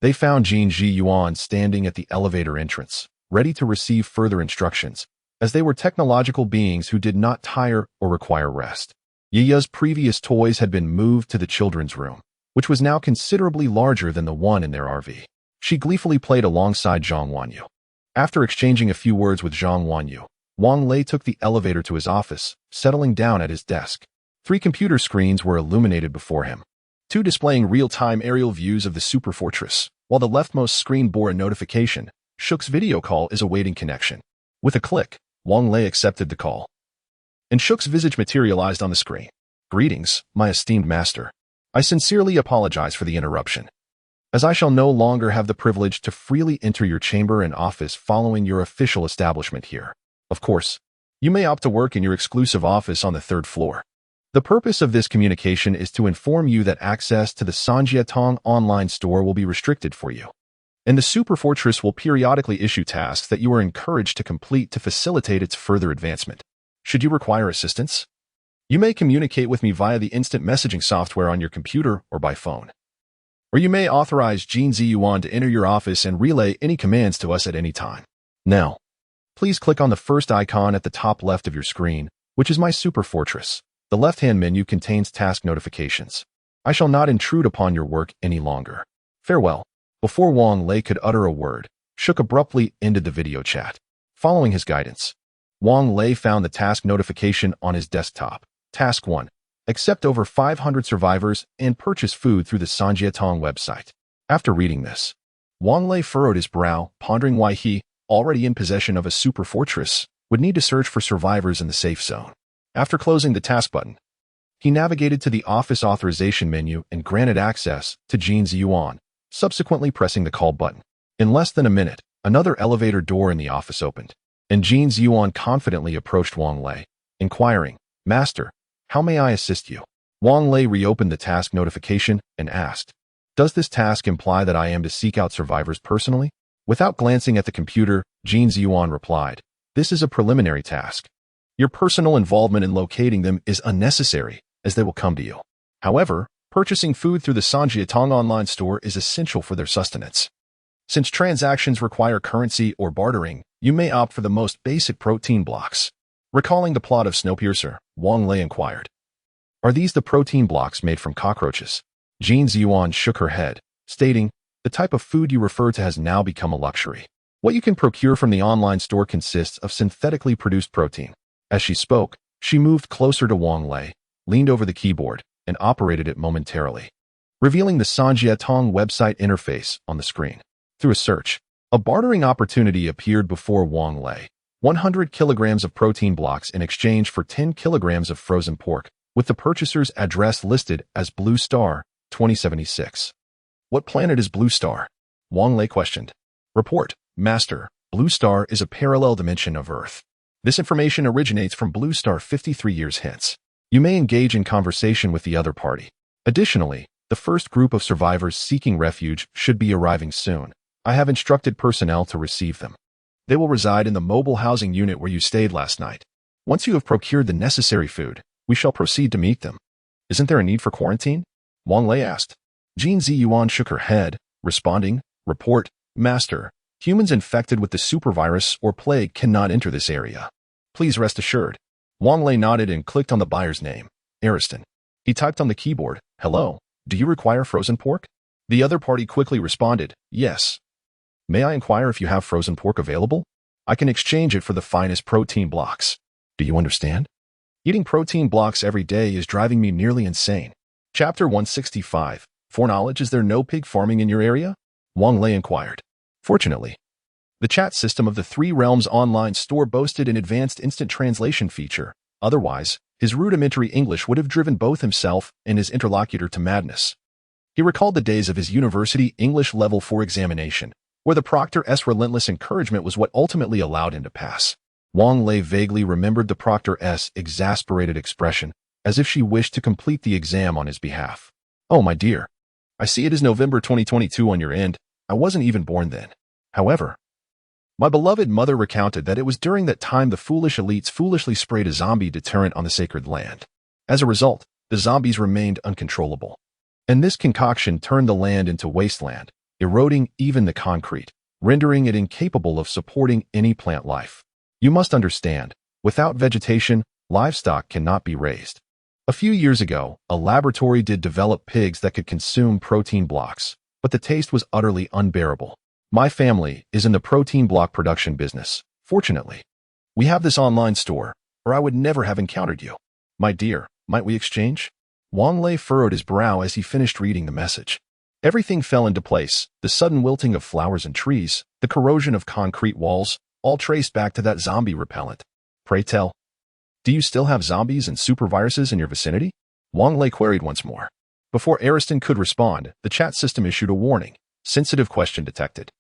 they found Jin Jiyuan standing at the elevator entrance, ready to receive further instructions, as they were technological beings who did not tire or require rest. Yiya's previous toys had been moved to the children's room, which was now considerably larger than the one in their RV. She gleefully played alongside Zhang Wanyu. After exchanging a few words with Zhang Wanyu, Wang Lei took the elevator to his office, settling down at his desk. 3 computer screens were illuminated before him, 2 displaying real-time aerial views of the super fortress, while the leftmost screen bore a notification: Shuk's video call is awaiting connection. With a click, Wang Lei accepted the call, and Shuk's visage materialized on the screen. "Greetings, my esteemed master. I sincerely apologize for the interruption, as I shall no longer have the privilege to freely enter your chamber and office following your official establishment here. Of course, you may opt to work in your exclusive office on the 3rd floor. The purpose of this communication is to inform you that access to the Sanjiatong online store will be restricted for you, and the Super Fortress will periodically issue tasks that you are encouraged to complete to facilitate its further advancement. Should you require assistance, you may communicate with me via the instant messaging software on your computer or by phone. Or you may authorize Jin Ziyuan to enter your office and relay any commands to us at any time. Now, please click on the first icon at the top left of your screen, which is my Super Fortress. The left-hand menu contains task notifications. I shall not intrude upon your work any longer. Farewell." Before Wang Lei could utter a word, Shuk abruptly ended the video chat. Following his guidance, Wang Lei found the task notification on his desktop. Task 1. Accept over 500 survivors and purchase food through the Sanjiatong website. After reading this, Wang Lei furrowed his brow, pondering why he, already in possession of a super fortress, would need to search for survivors in the safe zone. After closing the task button, he navigated to the office authorization menu and granted access to Jin Ziyuan, subsequently pressing the call button. In less than a minute, another elevator door in the office opened, and Jin Ziyuan confidently approached Wang Lei, inquiring, "Master, how may I assist you?" Wang Lei reopened the task notification and asked, "Does this task imply that I am to seek out survivors personally?" Without glancing at the computer, Jin Ziyuan replied, "This is a preliminary task. Your personal involvement in locating them is unnecessary, as they will come to you. However, purchasing food through the Sanjiatong online store is essential for their sustenance. Since transactions require currency or bartering, you may opt for the most basic protein blocks." Recalling the plot of Snowpiercer, Wang Lei inquired, "Are these the protein blocks made from cockroaches?" Jin Ziyuan shook her head, stating, "The type of food you refer to has now become a luxury. What you can procure from the online store consists of synthetically produced protein." As she spoke, she moved closer to Wang Lei, leaned over the keyboard, and operated it momentarily, revealing the Sanjiatong website interface on the screen. Through a search, a bartering opportunity appeared before Wang Lei: 100 kilograms of protein blocks in exchange for 10 kilograms of frozen pork, with the purchaser's address listed as Blue Star, 2076. "What planet is Blue Star?" Wang Lei questioned. "Report, Master. Blue Star is a parallel dimension of Earth. This information originates from Blue Star 53 years hence. You may engage in conversation with the other party. Additionally, the first group of survivors seeking refuge should be arriving soon. I have instructed personnel to receive them. They will reside in the mobile housing unit where you stayed last night. Once you have procured the necessary food, we shall proceed to meet them." "Isn't there a need for quarantine?" Wang Lei asked. Jin Ziyuan shook her head, responding, "Report, Master. Humans infected with the supervirus or plague cannot enter this area. Please rest assured." Wang Lei nodded and clicked on the buyer's name, Ariston. He typed on the keyboard, "Hello, do you require frozen pork?" The other party quickly responded, "Yes. May I inquire if you have frozen pork available? I can exchange it for the finest protein blocks. Do you understand? Eating protein blocks every day is driving me nearly insane." Chapter 165. Foreknowledge, is there no pig farming in your area? Wang Lei inquired. Fortunately, the chat system of the Three Realms online store boasted an advanced instant translation feature. Otherwise, his rudimentary English would have driven both himself and his interlocutor to madness. He recalled the days of his university English Level 4 examination, where the proctor's relentless encouragement was what ultimately allowed him to pass. Wang Lei vaguely remembered the proctor's exasperated expression, as if she wished to complete the exam on his behalf. "Oh, my dear. I see it is November 2022 on your end. I wasn't even born then. However, my beloved mother recounted that it was during that time the foolish elites foolishly sprayed a zombie deterrent on the sacred land. As a result, the zombies remained uncontrollable. And this concoction turned the land into wasteland, eroding even the concrete, rendering it incapable of supporting any plant life. You must understand, without vegetation, livestock cannot be raised. A few years ago, a laboratory did develop pigs that could consume protein blocks, but the taste was utterly unbearable. My family is in the protein block production business. Fortunately, we have this online store, or I would never have encountered you. My dear, might we exchange?" Wang Lei furrowed his brow as he finished reading the message. Everything fell into place, the sudden wilting of flowers and trees, the corrosion of concrete walls, all traced back to that zombie repellent. "Pray tell, do you still have zombies and superviruses in your vicinity?" Wang Lei queried once more. Before Ariston could respond, the chat system issued a warning. "Sensitive question detected.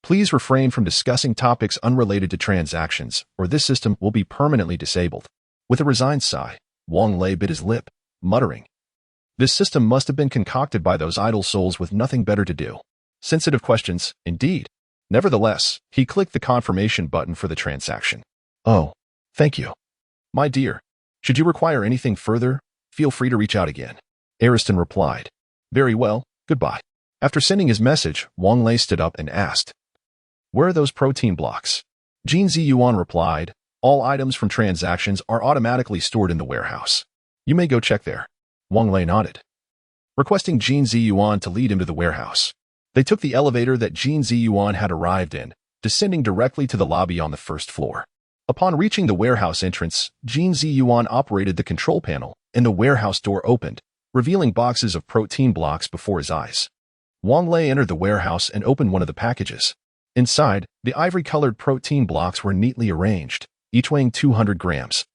Please refrain from discussing topics unrelated to transactions, or this system will be permanently disabled." With a resigned sigh, Wang Lei bit his lip, muttering, "This system must have been concocted by those idle souls with nothing better to do. Sensitive questions, indeed." Nevertheless, he clicked the confirmation button for the transaction. "Oh, thank you. My dear, should you require anything further, feel free to reach out again." Ariston replied. "Very well, goodbye." After sending his message, Wang Lei stood up and asked, "Where are those protein blocks?" Jin Ziyuan replied, "All items from transactions are automatically stored in the warehouse. You may go check there." Wang Lei nodded, requesting Jin Ziyuan to lead him to the warehouse. They took the elevator that Jin Ziyuan had arrived in, descending directly to the lobby on the first floor. Upon reaching the warehouse entrance, Jin Ziyuan operated the control panel, and the warehouse door opened, revealing boxes of protein blocks before his eyes. Wang Lei entered the warehouse and opened one of the packages. Inside, the ivory-colored protein blocks were neatly arranged, each weighing 200 grams.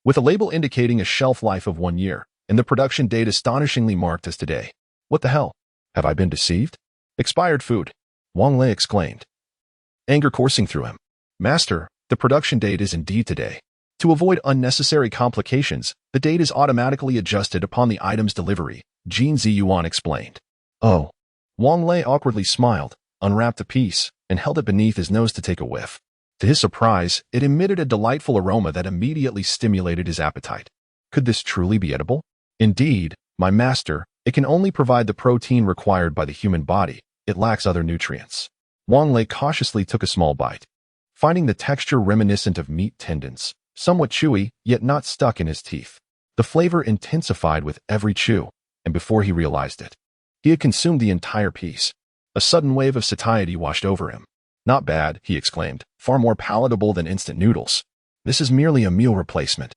With a label indicating a shelf life of 1 year, and the production date astonishingly marked as today. "What the hell? Have I been deceived? Expired food," Wang Lei exclaimed, anger coursing through him. "Master, the production date is indeed today. To avoid unnecessary complications, the date is automatically adjusted upon the item's delivery," Jin Ziyuan explained. "Oh." Wang Lei awkwardly smiled, unwrapped a piece, and held it beneath his nose to take a whiff. To his surprise, it emitted a delightful aroma that immediately stimulated his appetite. Could this truly be edible? "Indeed, my master, it can only provide the protein required by the human body. It lacks other nutrients." Wang Lei cautiously took a small bite, finding the texture reminiscent of meat tendons, somewhat chewy, yet not stuck in his teeth. The flavor intensified with every chew, and before he realized it, he had consumed the entire piece. A sudden wave of satiety washed over him. "Not bad," he exclaimed, "far more palatable than instant noodles." "This is merely a meal replacement,"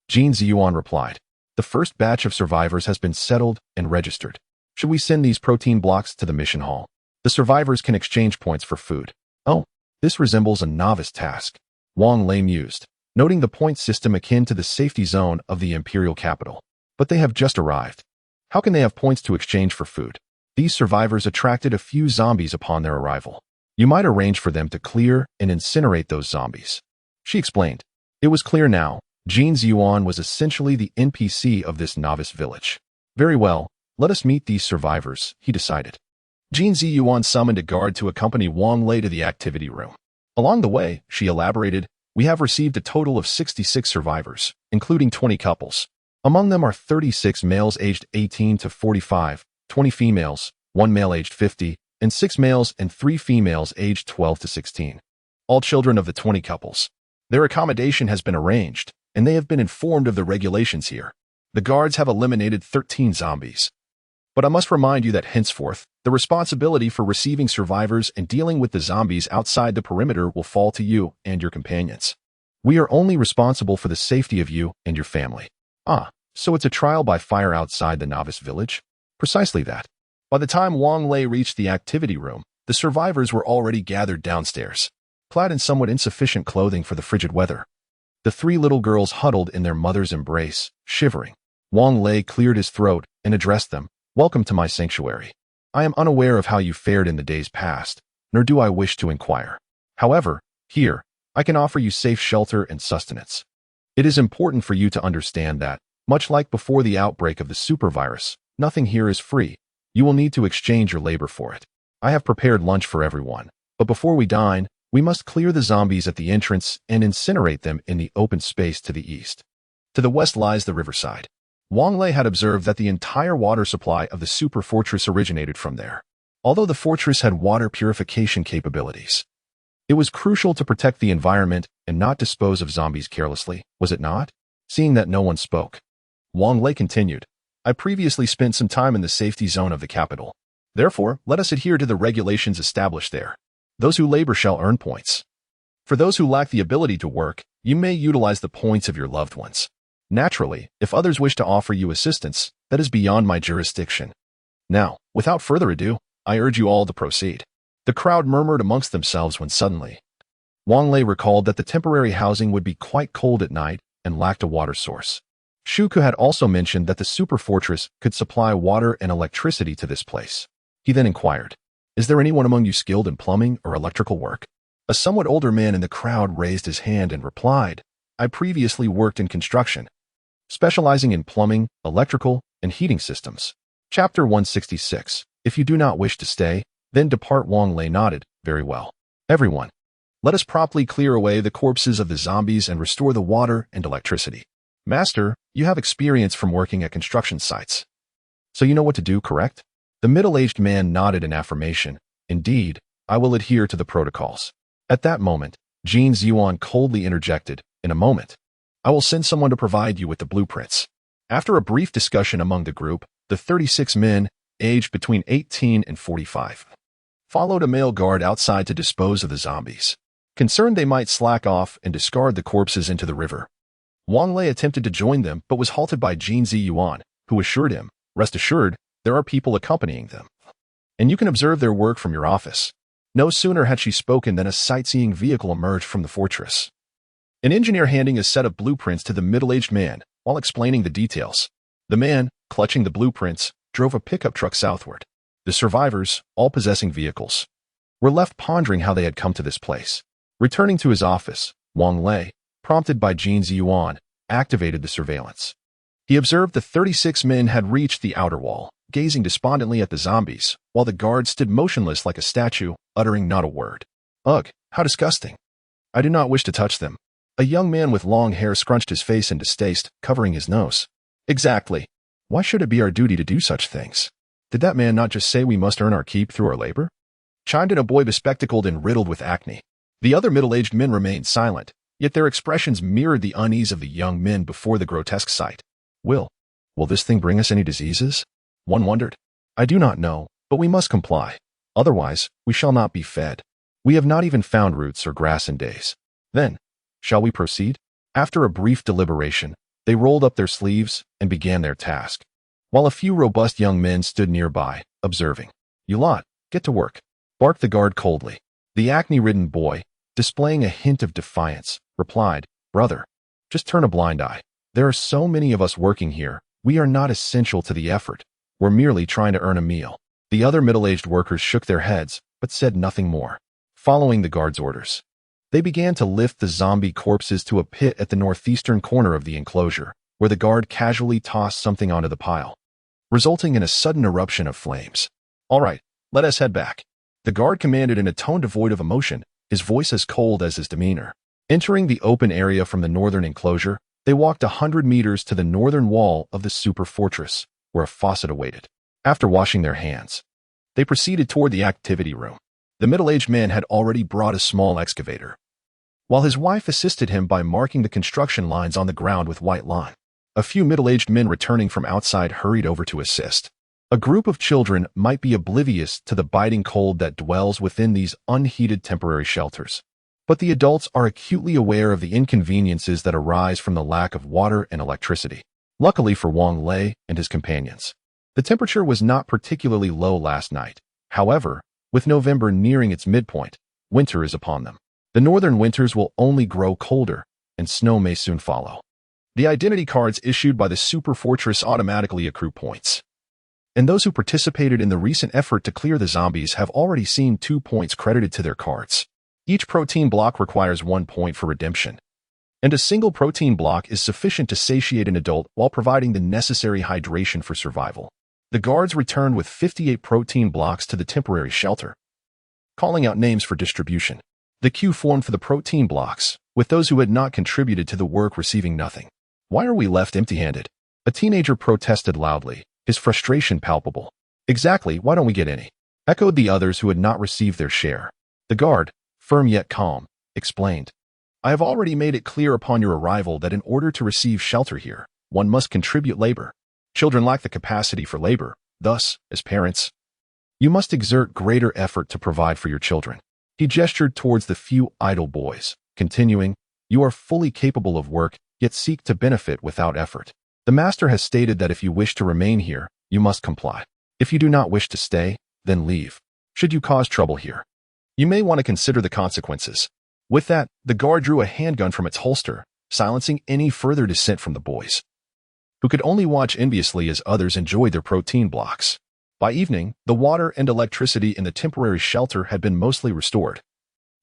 Jin Ziyuan replied. "The first batch of survivors has been settled and registered. Should we send these protein blocks to the mission hall? The survivors can exchange points for food." "Oh, this resembles a novice task," Wang Lei mused, noting the point system akin to the safety zone of the imperial capital. "But they have just arrived. How can they have points to exchange for food?" These survivors attracted a few zombies upon their arrival. "You might arrange for them to clear and incinerate those zombies," she explained. It was clear now, Jin Ziyuan was essentially the NPC of this novice village. "Very well, let us meet these survivors," he decided. Jin Ziyuan summoned a guard to accompany Wang Lei to the activity room. Along the way, she elaborated, "We have received a total of 66 survivors, including 20 couples. Among them are 36 males aged 18 to 45, 20 females, 1 male aged 50, and 6 males and 3 females aged 12 to 16. All children of the 20 couples. Their accommodation has been arranged, and they have been informed of the regulations here. The guards have eliminated 13 zombies. But I must remind you that henceforth, the responsibility for receiving survivors and dealing with the zombies outside the perimeter will fall to you and your companions. We are only responsible for the safety of you and your family. Ah, so it's a trial by fire outside the novice village? Precisely that. By the time Wang Lei reached the activity room, the survivors were already gathered downstairs, clad in somewhat insufficient clothing for the frigid weather. The three little girls huddled in their mother's embrace, shivering. Wang Lei cleared his throat and addressed them. Welcome to my sanctuary. I am unaware of how you fared in the days past, nor do I wish to inquire. However, here, I can offer you safe shelter and sustenance. It is important for you to understand that, much like before the outbreak of the supervirus, nothing here is free. You will need to exchange your labor for it. I have prepared lunch for everyone, but before we dine, we must clear the zombies at the entrance and incinerate them in the open space to the east. To the west lies the riverside. Wang Lei had observed that the entire water supply of the super fortress originated from there. Although the fortress had water purification capabilities, it was crucial to protect the environment and not dispose of zombies carelessly, was it not? Seeing that no one spoke, Wang Lei continued, I previously spent some time in the safety zone of the capital. Therefore, let us adhere to the regulations established there. Those who labor shall earn points. For those who lack the ability to work, you may utilize the points of your loved ones. Naturally, if others wish to offer you assistance, that is beyond my jurisdiction. Now, without further adu, I urge you all to proceed. The crowd murmured amongst themselves when suddenly, Wang Lei recalled that the temporary housing would be quite cold at night and lacked a water source. Shuku had also mentioned that the super fortress could supply water and electricity to this place. He then inquired, is there anyone among you skilled in plumbing or electrical work? A somewhat older man in the crowd raised his hand and replied, I previously worked in construction, specializing in plumbing, electrical, and heating systems. Chapter 166. If you do not wish to stay, then depart. Wang Lei nodded. Very well. Everyone, let us promptly clear away the corpses of the zombies and restore the water and electricity. Master, you have experience from working at construction sites. So you know what to do, correct? The middle-aged man nodded in affirmation. Indeed, I will adhere to the protocols. At that moment, Jin Ziyuan coldly interjected, in a moment, I will send someone to provide you with the blueprints. After a brief discussion among the group, the 36 men, aged between 18 and 45, followed a male guard outside to dispose of the zombies. Concerned they might slack off and discard the corpses into the river, Wang Lei attempted to join them but was halted by Jin Ziyuan, who assured him, rest assured, there are people accompanying them, and you can observe their work from your office. No sooner had she spoken than a sightseeing vehicle emerged from the fortress. An engineer handing a set of blueprints to the middle-aged man while explaining the details. The man, clutching the blueprints, drove a pickup truck southward. The survivors, all possessing vehicles, were left pondering how they had come to this place. Returning to his office, Wang Lei, prompted by Jin Ziyuan, activated the surveillance. He observed the 36 men had reached the outer wall, gazing despondently at the zombies, while the guard stood motionless like a statue, uttering not a word. Ugh, how disgusting. I do not wish to touch them. A young man with long hair scrunched his face in distaste, covering his nose. Exactly. Why should it be our duty to do such things? Did that man not just say we must earn our keep through our labor? Chimed in a boy bespectacled and riddled with acne. The other middle-aged men remained silent, yet their expressions mirrored the unease of the young men before the grotesque sight. Will this thing bring us any diseases? One wondered. I do not know, but we must comply. Otherwise, we shall not be fed. We have not even found roots or grass in days. Then, shall we proceed? After a brief deliberation, they rolled up their sleeves and began their task, while a few robust young men stood nearby, observing. You lot, get to work, barked the guard coldly. The acne-ridden boy, displaying a hint of defiance, replied, Brother, just turn a blind eye. There are so many of us working here, we are not essential to the effort. We're merely trying to earn a meal. The other middle-aged workers shook their heads, but said nothing more. Following the guard's orders, they began to lift the zombie corpses to a pit at the northeastern corner of the enclosure, where the guard casually tossed something onto the pile, resulting in a sudden eruption of flames. All right, let us head back. The guard commanded in a tone devoid of emotion, his voice as cold as his demeanor. Entering the open area from the northern enclosure, they walked 100 meters to the northern wall of the super fortress, where a faucet awaited. After washing their hands, they proceeded toward the activity room. The middle-aged man had already brought a small excavator, while his wife assisted him by marking the construction lines on the ground with white line. A few middle-aged men returning from outside hurried over to assist. A group of children might be oblivious to the biting cold that dwells within these unheated temporary shelters. But the adults are acutely aware of the inconveniences that arise from the lack of water and electricity. Luckily for Wang Lei and his companions, the temperature was not particularly low last night. However, with November nearing its midpoint, winter is upon them. The northern winters will only grow colder, and snow may soon follow. The identity cards issued by the Super Fortress automatically accrue points. And those who participated in the recent effort to clear the zombies have already seen 2 points credited to their cards. Each protein block requires 1 point for redemption, and a single protein block is sufficient to satiate an adult while providing the necessary hydration for survival. The guards returned with 58 protein blocks to the temporary shelter, calling out names for distribution. The queue formed for the protein blocks, with those who had not contributed to the work receiving nothing. "Why are we left empty-handed?" A teenager protested loudly, his frustration palpable. "Exactly, why don't we get any?" echoed the others who had not received their share. The guard, firm yet calm, explained, "I have already made it clear upon your arrival that in order to receive shelter here, one must contribute labor. Children lack the capacity for labor. Thus, as parents, you must exert greater effort to provide for your children." He gestured towards the few idle boys, continuing, "You are fully capable of work, yet seek to benefit without effort. The master has stated that if you wish to remain here, you must comply. If you do not wish to stay, then leave. Should you cause trouble here, you may want to consider the consequences." With that, the guard drew a handgun from its holster, silencing any further dissent from the boys, who could only watch enviously as others enjoyed their protein blocks. By evening, the water and electricity in the temporary shelter had been mostly restored,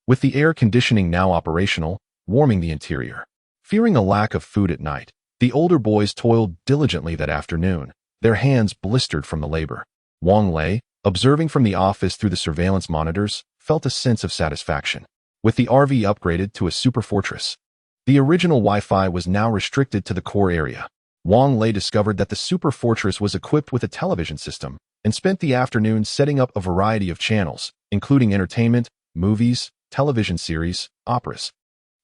with the air conditioning now operational, warming the interior. Fearing a lack of food at night, the older boys toiled diligently that afternoon, their hands blistered from the labor. Wang Lei, observing from the office through the surveillance monitors, felt a sense of satisfaction. With the RV upgraded to a super fortress, the original Wi-Fi was now restricted to the core area. Wang Lei discovered that the super fortress was equipped with a television system and spent the afternoon setting up a variety of channels, including entertainment, movies, television series, operas,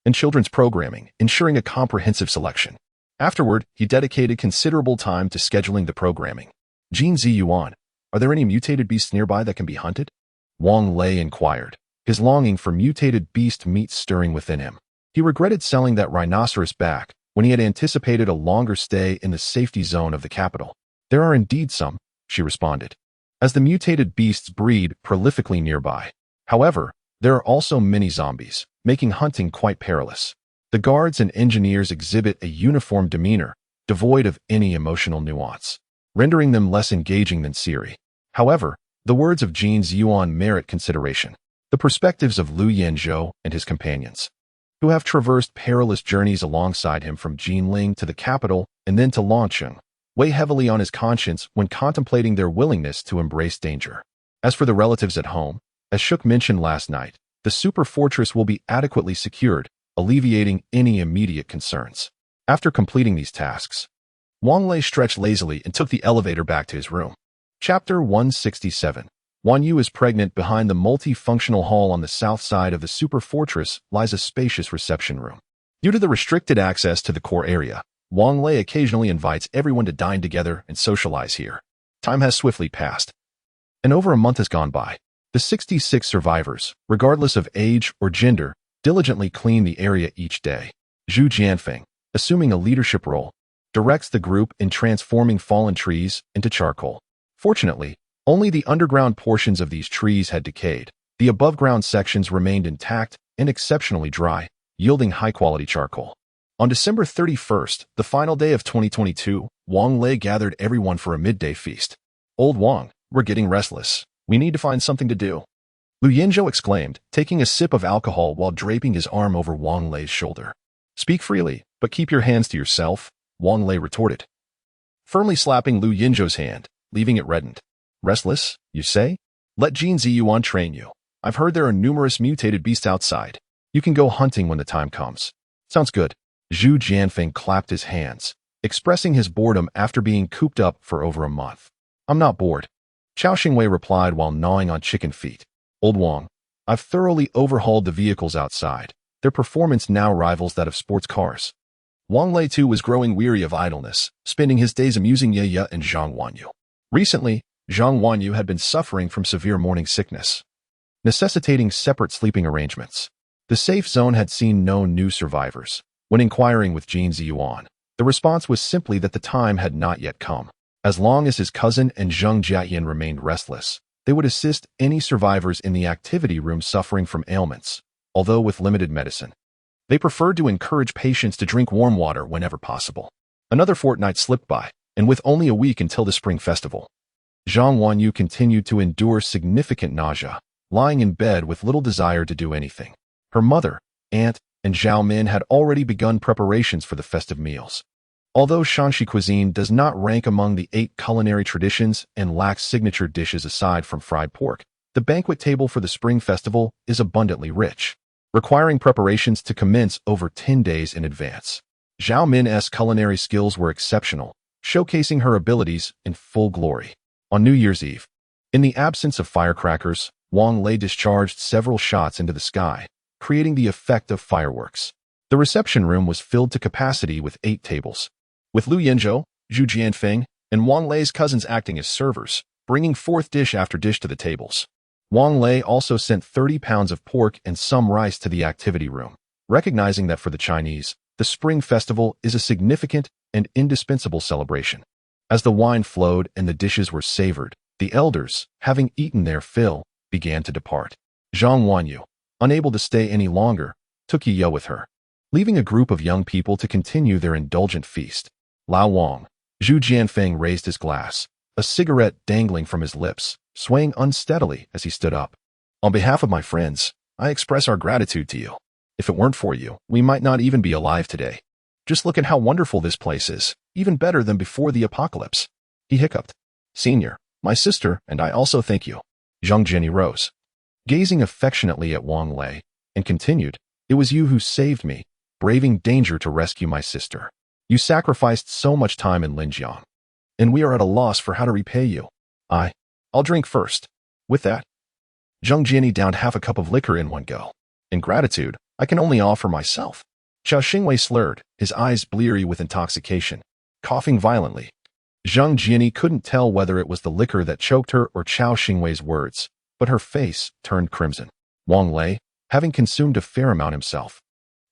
and children's programming, ensuring a comprehensive selection. Afterward, he dedicated considerable time to scheduling the programming. "Jin Ziyuan, are there any mutated beasts nearby that can be hunted?" Wang Lei inquired, his longing for mutated beast meat stirring within him. He regretted selling that rhinoceros back when he had anticipated a longer stay in the safety zone of the capital. "There are indeed some," she responded, as the mutated beasts breed prolifically nearby. However, there are also many zombies, making hunting quite perilous. The guards and engineers exhibit a uniform demeanor, devoid of any emotional nuance, rendering them less engaging than Siri. However, the words of Jin Ziyuan merit consideration. The perspectives of Liu Yanzhou and his companions, who have traversed perilous journeys alongside him from Jinling to the capital and then to Longcheng, weigh heavily on his conscience when contemplating their willingness to embrace danger. As for the relatives at home, as Shook mentioned last night, the super fortress will be adequately secured, alleviating any immediate concerns. After completing these tasks, Wang Lei stretched lazily and took the elevator back to his room. Chapter 167. Wan Yu is pregnant. Behind the multifunctional hall on the south side of the super fortress lies a spacious reception room. Due to the restricted access to the core area, Wang Lei occasionally invites everyone to dine together and socialize here. Time has swiftly passed, and over a month has gone by. The 66 survivors, regardless of age or gender, diligently clean the area each day. Zhu Jianfeng, assuming a leadership role, directs the group in transforming fallen trees into charcoal. Fortunately, only the underground portions of these trees had decayed. The above-ground sections remained intact and exceptionally dry, yielding high-quality charcoal. On December 31st, the final day of 2022, Wang Lei gathered everyone for a midday feast. "Old Wang, we're getting restless. We need to find something to do," Liu Yanzhou exclaimed, taking a sip of alcohol while draping his arm over Wang Lei's shoulder. "Speak freely, but keep your hands to yourself," Wang Lei retorted, firmly slapping Liu Yanzhou's hand, leaving it reddened. "Restless, you say? Let Jin Ziyuan train you. I've heard there are numerous mutated beasts outside. You can go hunting when the time comes." "Sounds good." Zhu Jianfeng clapped his hands, expressing his boredom after being cooped up for over a month. "I'm not bored," Chao Xingwei replied while gnawing on chicken feet. "Old Wang, I've thoroughly overhauled the vehicles outside. Their performance now rivals that of sports cars." Wang Lei too was growing weary of idleness, spending his days amusing Ye Ye and Zhang Wanyu. Recently, Zhang Wanyu had been suffering from severe morning sickness, necessitating separate sleeping arrangements. The safe zone had seen no new survivors. When inquiring with Jin Ziyuan, the response was simply that the time had not yet come. As long as his cousin and Zheng Jiayan remained restless, they would assist any survivors in the activity room suffering from ailments, although with limited medicine. They preferred to encourage patients to drink warm water whenever possible. Another fortnight slipped by, and with only a week until the spring festival, Zhang Wanyu continued to endure significant nausea, lying in bed with little desire to do anything. Her mother, aunt, and Zhao Min had already begun preparations for the festive meals. Although Shanxi cuisine does not rank among the 8 culinary traditions and lacks signature dishes aside from fried pork, the banquet table for the spring festival is abundantly rich, requiring preparations to commence over 10 days in advance. Zhao Min's culinary skills were exceptional, showcasing her abilities in full glory. On New Year's Eve, in the absence of firecrackers, Wang Lei discharged several shots into the sky, creating the effect of fireworks. The reception room was filled to capacity with 8 tables, with Lu Yinzhou, Zhu Jianfeng, and Wang Lei's cousins acting as servers, bringing forth dish after dish to the tables. Wang Lei also sent 30 pounds of pork and some rice to the activity room, recognizing that for the Chinese, the Spring Festival is a significant and indispensable celebration. As the wine flowed and the dishes were savored, the elders, having eaten their fill, began to depart. Zhang Wanyu, unable to stay any longer, took Ye Ye with her, leaving a group of young people to continue their indulgent feast. Lao Wang, Zhu Jianfeng raised his glass, a cigarette dangling from his lips, swaying unsteadily as he stood up. On behalf of my friends, I express our gratitude to you. If it weren't for you, we might not even be alive today. Just look at how wonderful this place is, even better than before the apocalypse. He hiccuped. Senior, my sister, and I also thank you. Zheng Jinni rose, gazing affectionately at Wang Lei, and continued, it was you who saved me, braving danger to rescue my sister. You sacrificed so much time in Linjiang, and we are at a loss for how to repay you. I'll drink first. With that, Zheng Jinni downed half a cup of liquor in one go. In gratitude, I can only offer myself. Qiao Xingwei slurred, his eyes bleary with intoxication, coughing violently. Zheng Jinni couldn't tell whether it was the liquor that choked her or Qiao Xingwei's words, but her face turned crimson. Wang Lei, having consumed a fair amount himself,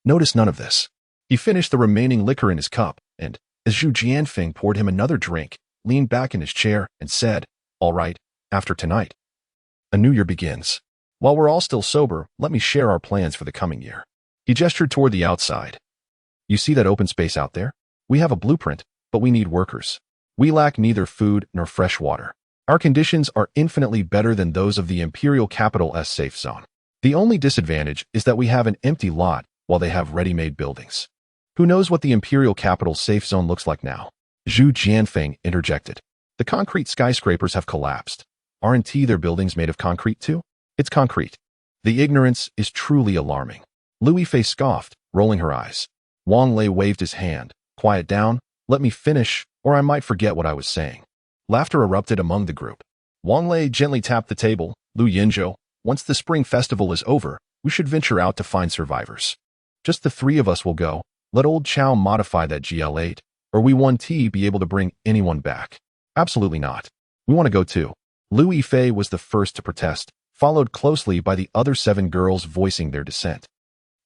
noticed none of this. He finished the remaining liquor in his cup, and, as Zhu Jianfeng poured him another drink, leaned back in his chair and said, all right, after tonight, a new year begins. While we're all still sober, let me share our plans for the coming year. He gestured toward the outside. You see that open space out there? We have a blueprint, but we need workers. We lack neither food nor fresh water. Our conditions are infinitely better than those of the Imperial Capital's safe zone. The only disadvantage is that we have an empty lot while they have ready-made buildings. Who knows what the Imperial Capital's safe zone looks like now? Zhu Jianfeng interjected. The concrete skyscrapers have collapsed. Aren't their buildings made of concrete too? It's concrete. The ignorance is truly alarming. Lu Yifei scoffed, rolling her eyes. Wang Lei waved his hand. Quiet down, let me finish, or I might forget what I was saying. Laughter erupted among the group. Wang Lei gently tapped the table. Lu Yinzhou, once the spring festival is over, we should venture out to find survivors. Just the 3 of us will go. Let old Chow modify that GL8, or we won't be able to bring anyone back. Absolutely not. We want to go too. Lu Yifei was the first to protest, followed closely by the other 7 girls voicing their dissent.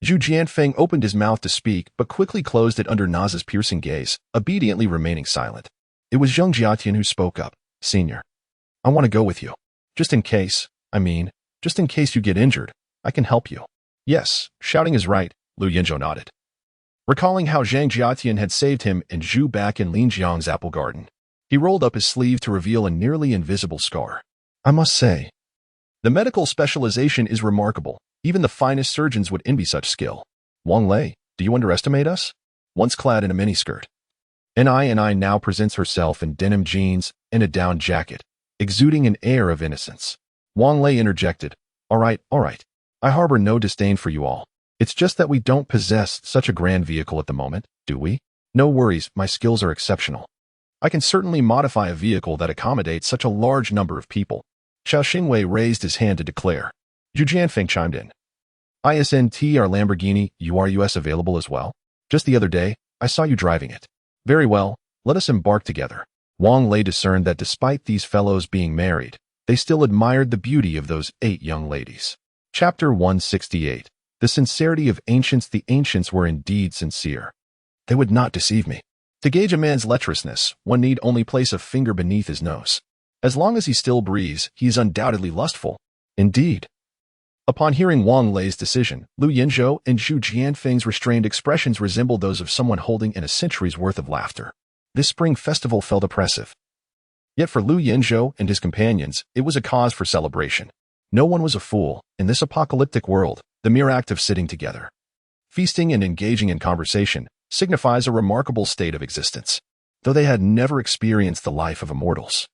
Zhu Jianfeng opened his mouth to speak, but quickly closed it under Naz's piercing gaze, obediently remaining silent. It was Zheng Jiatian who spoke up. Senior, I want to go with you. Just in case you get injured, I can help you. Yes, shouting is right, Lu Yinzhou nodded, recalling how Zhang Jiatian had saved him and Zhu back in Linjiang's apple garden. He rolled up his sleeve to reveal a nearly invisible scar. I must say, the medical specialization is remarkable. Even the finest surgeons would envy such skill. Wang Lei, do you underestimate us? Once clad in a miniskirt, Ni now presents herself in denim jeans and a down jacket, exuding an air of innocence. Wang Lei interjected, all right. I harbor no disdain for you all. It's just that we don't possess such a grand vehicle at the moment, do we? No worries, my skills are exceptional. I can certainly modify a vehicle that accommodates such a large number of people. Qiao Xingwei raised his hand to declare. Zhu Jianfeng chimed in. ISNT, our Lamborghini URUS available as well? Just the other day, I saw you driving it. Very well, let us embark together. Wang Lei discerned that despite these fellows being married, they still admired the beauty of those 8 young ladies. Chapter 168. The sincerity of ancients. The ancients were indeed sincere. They would not deceive me. To gauge a man's lecherousness, one need only place a finger beneath his nose. As long as he still breathes, he is undoubtedly lustful. Indeed. Upon hearing Wang Lei's decision, Lu Yinzhou and Zhu Jianfeng's restrained expressions resembled those of someone holding in a century's worth of laughter. This spring festival felt oppressive. Yet for Lu Yinzhou and his companions, it was a cause for celebration. No one was a fool. In this apocalyptic world, the mere act of sitting together, feasting and engaging in conversation, signifies a remarkable state of existence, though they had never experienced the life of immortals.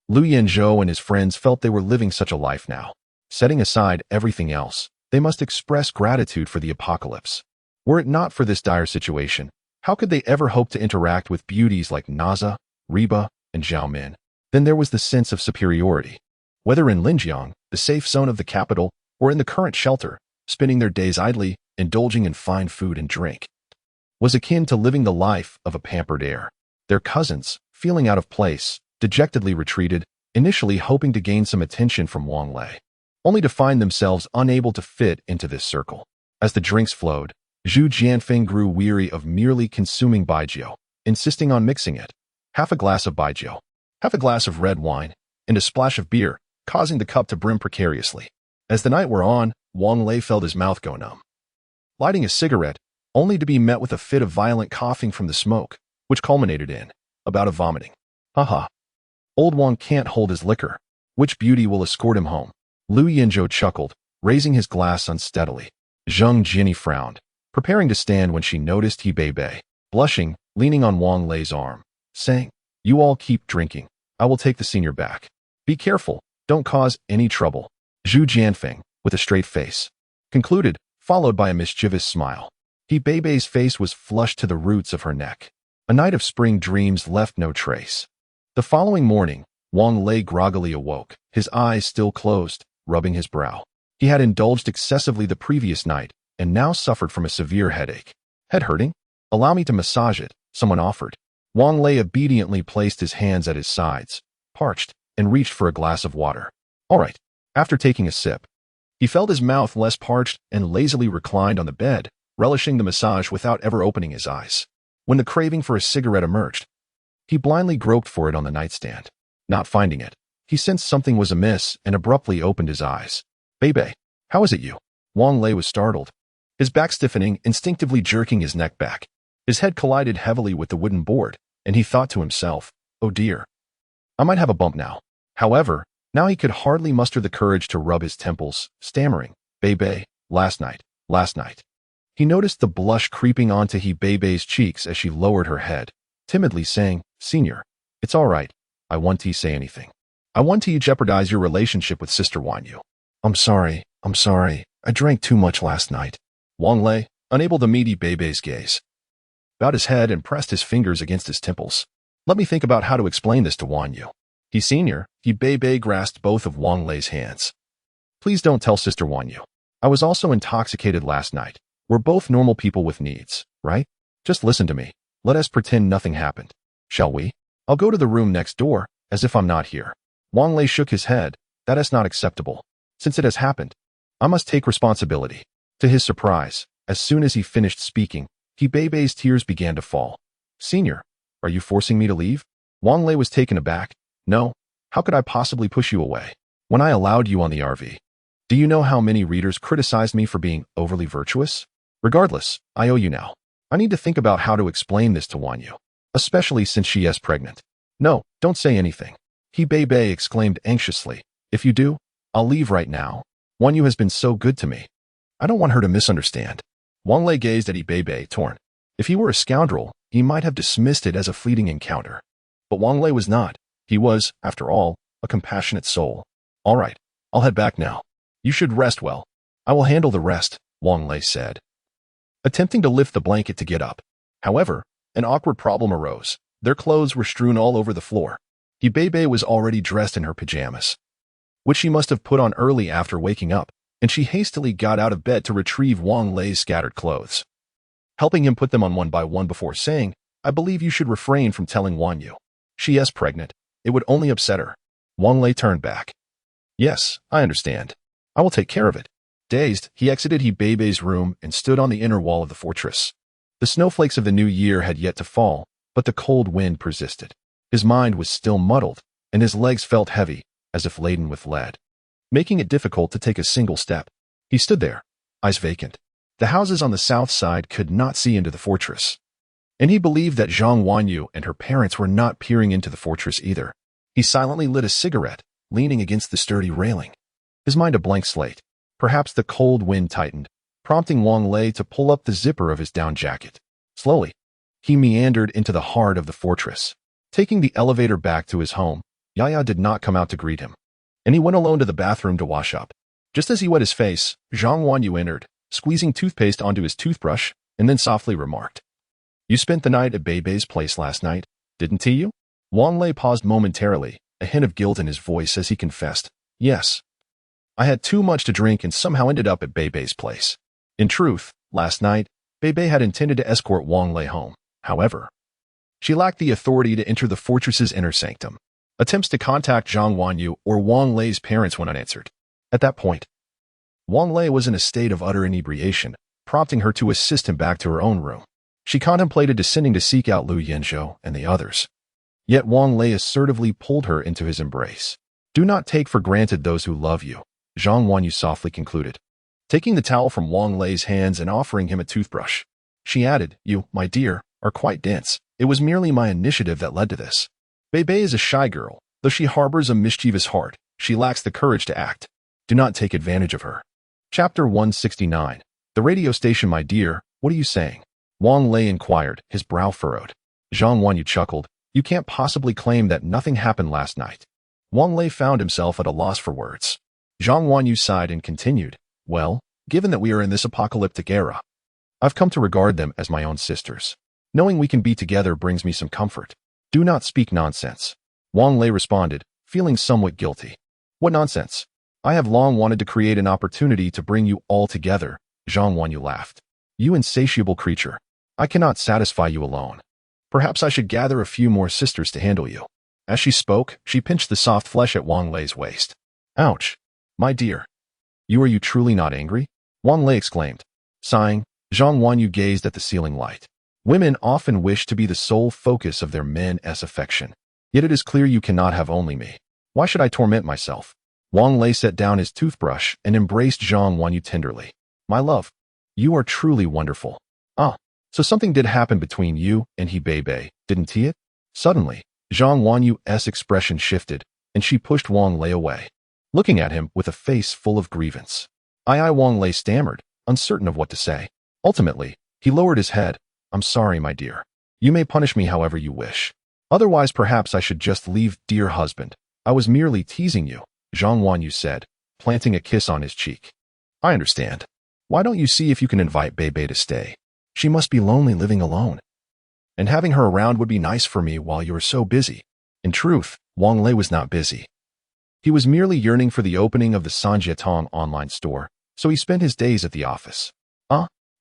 Lu Yinzhou and his friends felt they were living such a life now. Setting aside everything else, they must express gratitude for the apocalypse. Were it not for this dire situation, how could they ever hope to interact with beauties like Naza, Reba, and Xiaomin? Then there was the sense of superiority. Whether in Linjiang, the safe zone of the capital, or in the current shelter, spending their days idly, indulging in fine food and drink, was akin to living the life of a pampered heir. Their cousins, feeling out of place, dejectedly retreated, initially hoping to gain some attention from Wang Lei, only to find themselves unable to fit into this circle. As the drinks flowed, Zhu Jianfeng grew weary of merely consuming baijiu, insisting on mixing it. Half a glass of baijiu, half a glass of red wine, and a splash of beer, causing the cup to brim precariously. As the night wore on, Wang Lei felt his mouth go numb. Lighting a cigarette, only to be met with a fit of violent coughing from the smoke, which culminated in a bout of vomiting. Haha. Old Wang can't hold his liquor. Which beauty will escort him home? Lu Yinzhou chuckled, raising his glass unsteadily. Zheng Jinni frowned, preparing to stand when she noticed He Bei, blushing, leaning on Wang Lei's arm, saying, "You all keep drinking. I will take the senior back. Be careful, don't cause any trouble." Zhu Jianfeng, with a straight face, concluded, followed by a mischievous smile. He Bei's face was flushed to the roots of her neck. A night of spring dreams left no trace. The following morning, Wang Lei groggily awoke, his eyes still closed, rubbing his brow. He had indulged excessively the previous night, and now suffered from a severe headache. Head hurting? Allow me to massage it, someone offered. Wang Lei obediently placed his hands at his sides, parched, and reached for a glass of water. All right. After taking a sip, he felt his mouth less parched and lazily reclined on the bed, relishing the massage without ever opening his eyes. When the craving for a cigarette emerged, he blindly groped for it on the nightstand. Not finding it, he sensed something was amiss and abruptly opened his eyes. Bei, how is it you? Wang Lei was startled, his back stiffening, instinctively jerking his neck back. His head collided heavily with the wooden board, and he thought to himself, oh dear, I might have a bump now. However, now he could hardly muster the courage to rub his temples, stammering, Bei, last night. He noticed the blush creeping onto He Bei's cheeks as she lowered her head, timidly saying, Senior, it's all right. I want to say anything. I want to jeopardize your relationship with Sister Wanyu. I'm sorry. I drank too much last night. Wang Lei, unable to meet He Bei's gaze, bowed his head and pressed his fingers against his temples. Let me think about how to explain this to Wanyu. He Bei grasped both of Wang Lei's hands. Please don't tell Sister Wanyu. I was also intoxicated last night. We're both normal people with needs, right? Just listen to me. Let us pretend nothing happened. Shall we? I'll go to the room next door, as if I'm not here. Wang Lei shook his head. That is not acceptable. Since it has happened, I must take responsibility. To his surprise, as soon as he finished speaking, He Bei's tears began to fall. Senior, are you forcing me to leave? Wang Lei was taken aback. No, how could I possibly push you away? When I allowed you on the RV, do you know how many readers criticized me for being overly virtuous? Regardless, I owe you now. I need to think about how to explain this to Wanyu, especially since she is pregnant. No, don't say anything. He Bei exclaimed anxiously. If you do, I'll leave right now. Wanyu has been so good to me. I don't want her to misunderstand. Wang Lei gazed at He Bei, torn. If he were a scoundrel, he might have dismissed it as a fleeting encounter. But Wang Lei was not. He was, after all, a compassionate soul. All right, I'll head back now. You should rest well. I will handle the rest, Wang Lei said, attempting to lift the blanket to get up. However, an awkward problem arose. Their clothes were strewn all over the floor. He Bei was already dressed in her pajamas, which she must have put on early after waking up, and she hastily got out of bed to retrieve Wang Lei's scattered clothes. helping him put them on one by one before saying, I believe you should refrain from telling Wanyu. She is pregnant. It would only upset her. Wang Lei turned back. Yes, I understand. I will take care of it. Dazed, he exited He Bei's room and stood on the inner wall of the fortress. The snowflakes of the new year had yet to fall, but the cold wind persisted. His mind was still muddled, and his legs felt heavy, as if laden with lead, making it difficult to take a single step. He stood there, eyes vacant. The houses on the south side could not see into the fortress, and he believed that Zhang Wanyu and her parents were not peering into the fortress either. He silently lit a cigarette, leaning against the sturdy railing, his mind a blank slate. Perhaps the cold wind tightened, prompting Wang Lei to pull up the zipper of his down jacket. Slowly, he meandered into the heart of the fortress. Taking the elevator back to his home, Yaya did not come out to greet him, and he went alone to the bathroom to wash up. Just as he wet his face, Zhang Wanyu entered, squeezing toothpaste onto his toothbrush, and then softly remarked, You spent the night at Bei's place last night, didn't you? Wang Lei paused momentarily, a hint of guilt in his voice as he confessed, Yes. I had too much to drink and somehow ended up at Bei's place. In truth, last night, Bei had intended to escort Wang Lei home. However, she lacked the authority to enter the fortress's inner sanctum. Attempts to contact Zhang Wanyu or Wang Lei's parents went unanswered. At that point, Wang Lei was in a state of utter inebriation, prompting her to assist him back to her own room. She contemplated descending to seek out Lu Yanzhou and the others. Yet Wang Lei assertively pulled her into his embrace. Do not take for granted those who love you, Zhang Wanyu softly concluded, taking the towel from Wang Lei's hands and offering him a toothbrush. She added, You, my dear, are quite dense. It was merely my initiative that led to this. Bei is a shy girl. Though she harbors a mischievous heart, she lacks the courage to act. Do not take advantage of her. Chapter 169. The radio station, my dear, what are you saying? Wang Lei inquired, his brow furrowed. Zhang Wanyu chuckled. You can't possibly claim that nothing happened last night. Wang Lei found himself at a loss for words. Zhang Wanyu sighed and continued, Well, given that we are in this apocalyptic era, I've come to regard them as my own sisters. Knowing we can be together brings me some comfort. Do not speak nonsense. Wang Lei responded, feeling somewhat guilty. What nonsense? I have long wanted to create an opportunity to bring you all together, Zhang Wanyu laughed. You insatiable creature. I cannot satisfy you alone. Perhaps I should gather a few more sisters to handle you. As she spoke, she pinched the soft flesh at Wang Lei's waist. Ouch. My dear. Are you truly not angry? Wang Lei exclaimed. Sighing, Zhang Wanyu gazed at the ceiling light. Women often wish to be the sole focus of their men's affection. Yet it is clear you cannot have only me. Why should I torment myself? Wang Lei set down his toothbrush and embraced Zhang Wanyu tenderly. My love, you are truly wonderful. So something did happen between you and He Bei, didn't it? Suddenly, Zhang Wanyu's expression shifted, and she pushed Wang Lei away, looking at him with a face full of grievance. Wang Lei stammered, uncertain of what to say. Ultimately, he lowered his head. I'm sorry, my dear. You may punish me however you wish. Otherwise, perhaps I should just leave, dear husband. I was merely teasing you, Zhang Wanyu said, planting a kiss on his cheek. I understand. Why don't you see if you can invite Bei to stay? She must be lonely living alone. And having her around would be nice for me while you are so busy. In truth, Wang Lei was not busy. He was merely yearning for the opening of the Sanjiatong online store, so he spent his days at the office.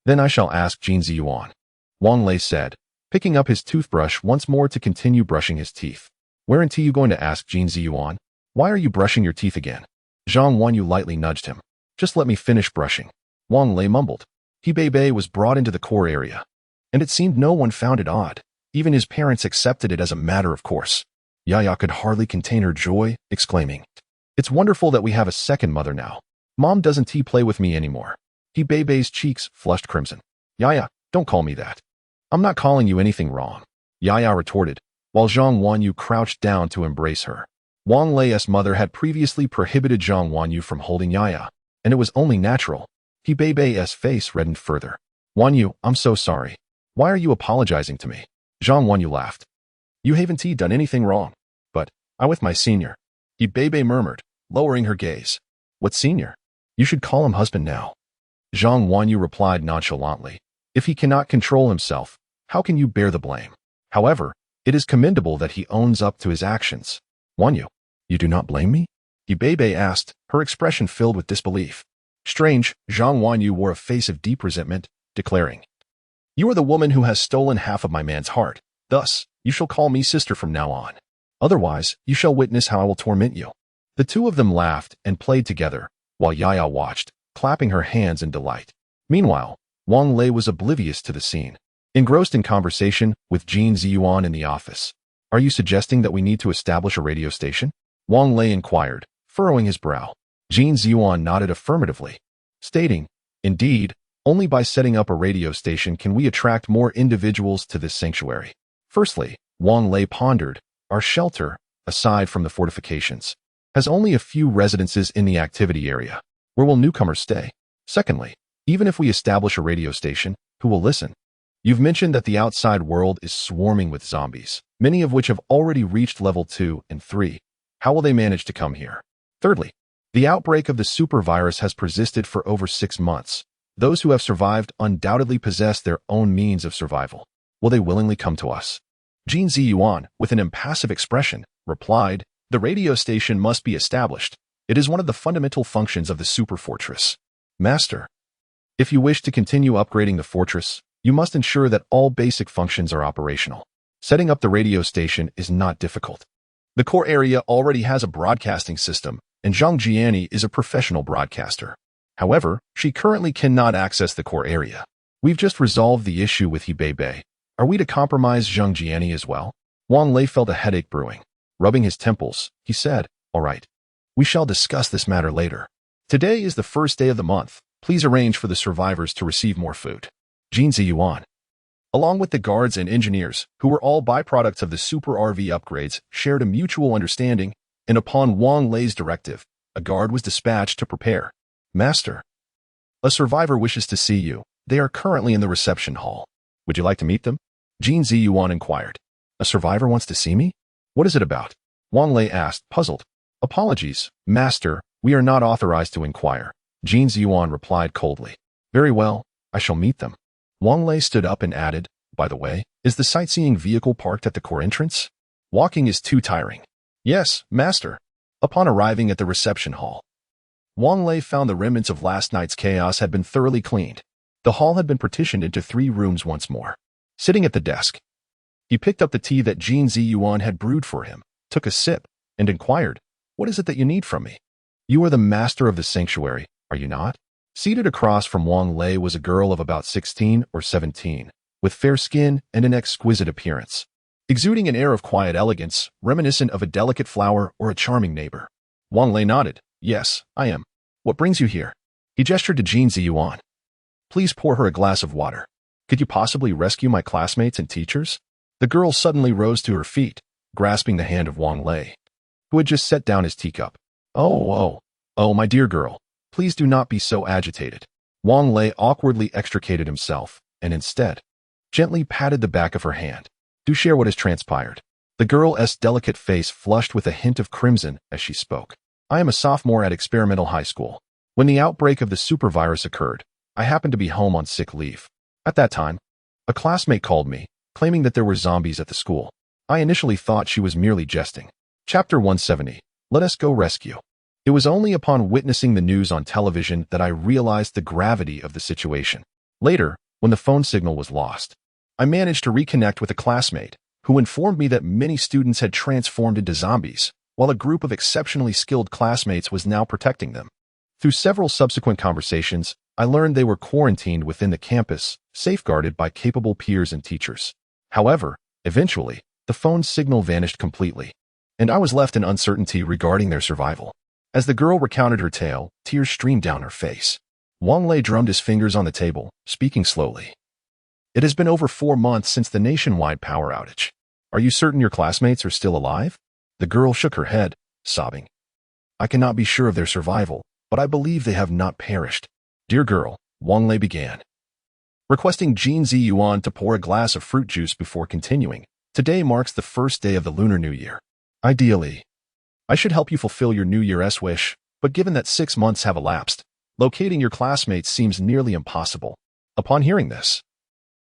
Then I shall ask Jin Ziyuan, Wang Lei said, picking up his toothbrush once more to continue brushing his teeth. Weren't you going to ask Jin Ziyuan? Why are you brushing your teeth again? Zhang Wanyu lightly nudged him. Just let me finish brushing. Wang Lei mumbled. He Bei was brought into the core area, and it seemed no one found it odd. Even his parents accepted it as a matter of course. Yaya could hardly contain her joy, exclaiming, It's wonderful that we have a second mother now. Mom doesn't play with me anymore. He Bei's cheeks flushed crimson. Yaya, don't call me that. I'm not calling you anything wrong, Yaya retorted, while Zhang Wanyu crouched down to embrace her. Wang Lei's mother had previously prohibited Zhang Wanyu from holding Yaya, and it was only natural. He Bei's face reddened further. Wanyu, I'm so sorry. Why are you apologizing to me? Zhang Wanyu laughed. You haven't done anything wrong. But, I'm with my senior. He Bei murmured, lowering her gaze. What senior? You should call him husband now. Zhang Wanyu replied nonchalantly. If he cannot control himself, how can you bear the blame? However, it is commendable that he owns up to his actions. Wanyu, you do not blame me? He Bei asked, her expression filled with disbelief. Strange, Zhang Wanyu wore a face of deep resentment, declaring, You are the woman who has stolen half of my man's heart. Thus, you shall call me sister from now on. Otherwise, you shall witness how I will torment you." The two of them laughed and played together, while Yaya watched, clapping her hands in delight. Meanwhile, Wang Lei was oblivious to the scene, engrossed in conversation with Jin Ziyuan in the office. "Are you suggesting that we need to establish a radio station?" Wang Lei inquired, furrowing his brow. Jin Ziyuan nodded affirmatively, stating, "Indeed, only by setting up a radio station can we attract more individuals to this sanctuary." Firstly, Wang Lei pondered, our shelter, aside from the fortifications, has only a few residences in the activity area. Where will newcomers stay? Secondly, even if we establish a radio station, who will listen? You've mentioned that the outside world is swarming with zombies, many of which have already reached level 2 and 3. How will they manage to come here? Thirdly, the outbreak of the super virus has persisted for over 6 months. Those who have survived undoubtedly possess their own means of survival. Will they willingly come to us? Jin Ziyuan, with an impassive expression, replied, "The radio station must be established. It is one of the fundamental functions of the super fortress." Master, if you wish to continue upgrading the fortress, you must ensure that all basic functions are operational. Setting up the radio station is not difficult. The core area already has a broadcasting system, and Zhang Jiani is a professional broadcaster. However, she currently cannot access the core area. We've just resolved the issue with Hebei. Are we to compromise Zhang Jiani as well? Wang Lei felt a headache brewing. Rubbing his temples, he said, "All right. We shall discuss this matter later. Today is the first day of the month. Please arrange for the survivors to receive more food." Jin Ziyuan, along with the guards and engineers, who were all byproducts of the Super RV upgrades, shared a mutual understanding, and upon Wang Lei's directive, a guard was dispatched to prepare. "Master, a survivor wishes to see you. They are currently in the reception hall. Would you like to meet them?" Jin Ziyuan inquired. "A survivor wants to see me? What is it about?" Wang Lei asked, puzzled. "Apologies, Master, we are not authorized to inquire." Jin Ziyuan replied coldly. "Very well, I shall meet them." Wang Lei stood up and added, "By the way, is the sightseeing vehicle parked at the core entrance? Walking is too tiring." "Yes, Master." Upon arriving at the reception hall, Wang Lei found the remnants of last night's chaos had been thoroughly cleaned. The hall had been partitioned into 3 rooms once more. Sitting at the desk, he picked up the tea that Jin Ziyuan had brewed for him, took a sip, and inquired, "What is it that you need from me? You are the master of the sanctuary, are you not?" Seated across from Wang Lei was a girl of about 16 or 17, with fair skin and an exquisite appearance, exuding an air of quiet elegance, reminiscent of a delicate flower or a charming neighbor. Wang Lei nodded. "Yes, I am. What brings you here?" He gestured to Jin Ziyuan. "Please pour her a glass of water. Could you possibly rescue my classmates and teachers?" The girl suddenly rose to her feet, grasping the hand of Wang Lei, who had just set down his teacup. Oh, my dear girl, please do not be so agitated." Wang Lei awkwardly extricated himself, and instead, gently patted the back of her hand. "Do share what has transpired." The girl's delicate face flushed with a hint of crimson as she spoke. "I am a sophomore at experimental high school. When the outbreak of the super virus occurred, I happened to be home on sick leave. At that time, a classmate called me, claiming that there were zombies at the school. I initially thought she was merely jesting. Chapter 170. Let us go rescue. It was only upon witnessing the news on television that I realized the gravity of the situation. Later, when the phone signal was lost, I managed to reconnect with a classmate who informed me that many students had transformed into zombies, while a group of exceptionally skilled classmates was now protecting them. Through several subsequent conversations, I learned they were quarantined within the campus, safeguarded by capable peers and teachers. However, eventually, the phone signal vanished completely, and I was left in uncertainty regarding their survival. As the girl recounted her tale, tears streamed down her face. Wang Lei drummed his fingers on the table, speaking slowly. "It has been over 4 months since the nationwide power outage. Are you certain your classmates are still alive?" The girl shook her head, sobbing. "I cannot be sure of their survival, but I believe they have not perished." "Dear girl," Wang Lei began, requesting Jin Ziyuan to pour a glass of fruit juice before continuing. "Today marks the first day of the Lunar New Year. Ideally, I should help you fulfill your New Year's wish, but given that 6 months have elapsed, locating your classmates seems nearly impossible." Upon hearing this,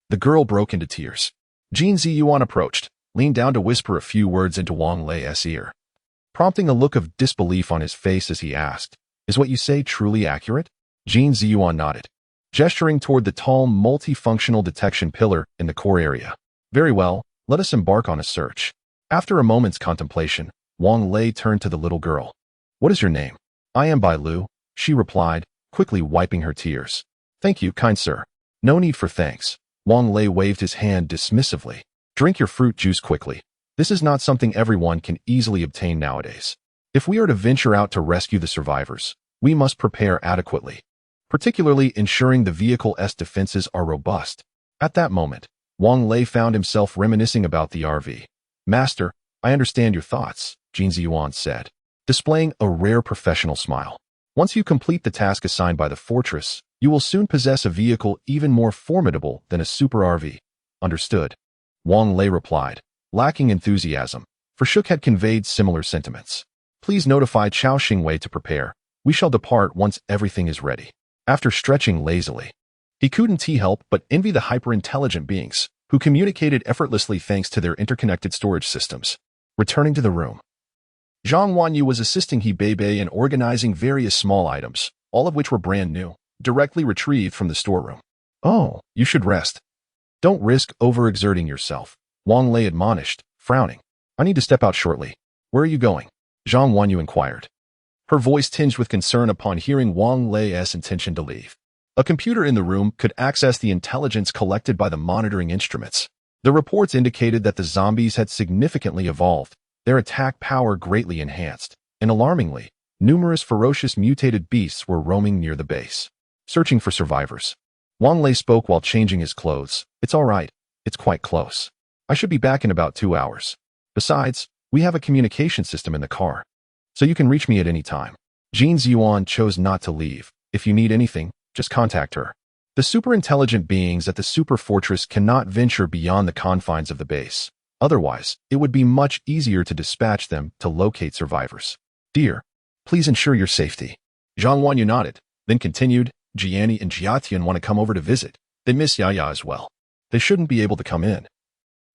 the girl broke into tears. Jin Ziyuan approached, leaned down to whisper a few words into Wang Lei's ear, prompting a look of disbelief on his face as he asked, "Is what you say truly accurate?" Jin Ziyuan nodded. gesturing toward the tall, multifunctional detection pillar in the core area. Very well, let us embark on a search. After a moment's contemplation, Wang Lei turned to the little girl. What is your name? I am Bai Lu, she replied, quickly wiping her tears. Thank you, kind sir. No need for thanks. Wang Lei waved his hand dismissively. Drink your fruit juice quickly. This is not something everyone can easily obtain nowadays. If we are to venture out to rescue the survivors, we must prepare adequately, particularly ensuring the vehicle's defenses are robust. At that moment, Wang Lei found himself reminiscing about the RV. Master, I understand your thoughts, Jin Ziyuan said, displaying a rare professional smile. Once you complete the task assigned by the fortress, you will soon possess a vehicle even more formidable than a super RV. Understood? Wang Lei replied, lacking enthusiasm, for Shuk had conveyed similar sentiments. Please notify Chao Xingwei to prepare. We shall depart once everything is ready. After stretching lazily, he couldn't help but envy the hyper-intelligent beings who communicated effortlessly thanks to their interconnected storage systems. Returning to the room, Zhang Wanyu was assisting He Beibei in organizing various small items, all of which were brand new, directly retrieved from the storeroom. Oh, you should rest. Don't risk overexerting yourself, Wang Lei admonished, frowning. I need to step out shortly. Where are you going? Zhang Wanyu inquired, her voice tinged with concern upon hearing Wang Lei's intention to leave. A computer in the room could access the intelligence collected by the monitoring instruments. The reports indicated that the zombies had significantly evolved, their attack power greatly enhanced, and alarmingly, numerous ferocious mutated beasts were roaming near the base, searching for survivors. Wang Lei spoke while changing his clothes. It's all right. It's quite close. I should be back in about 2 hours. Besides, we have a communication system in the car, so you can reach me at any time. Jin Ziyuan chose not to leave. If you need anything, just contact her. The super-intelligent beings at the super fortress cannot venture beyond the confines of the base. Otherwise, it would be much easier to dispatch them to locate survivors. Dear, please ensure your safety. Zhang Wanyu nodded, then continued, Jiani and Jiatian want to come over to visit. They miss Yaya as well. They shouldn't be able to come in.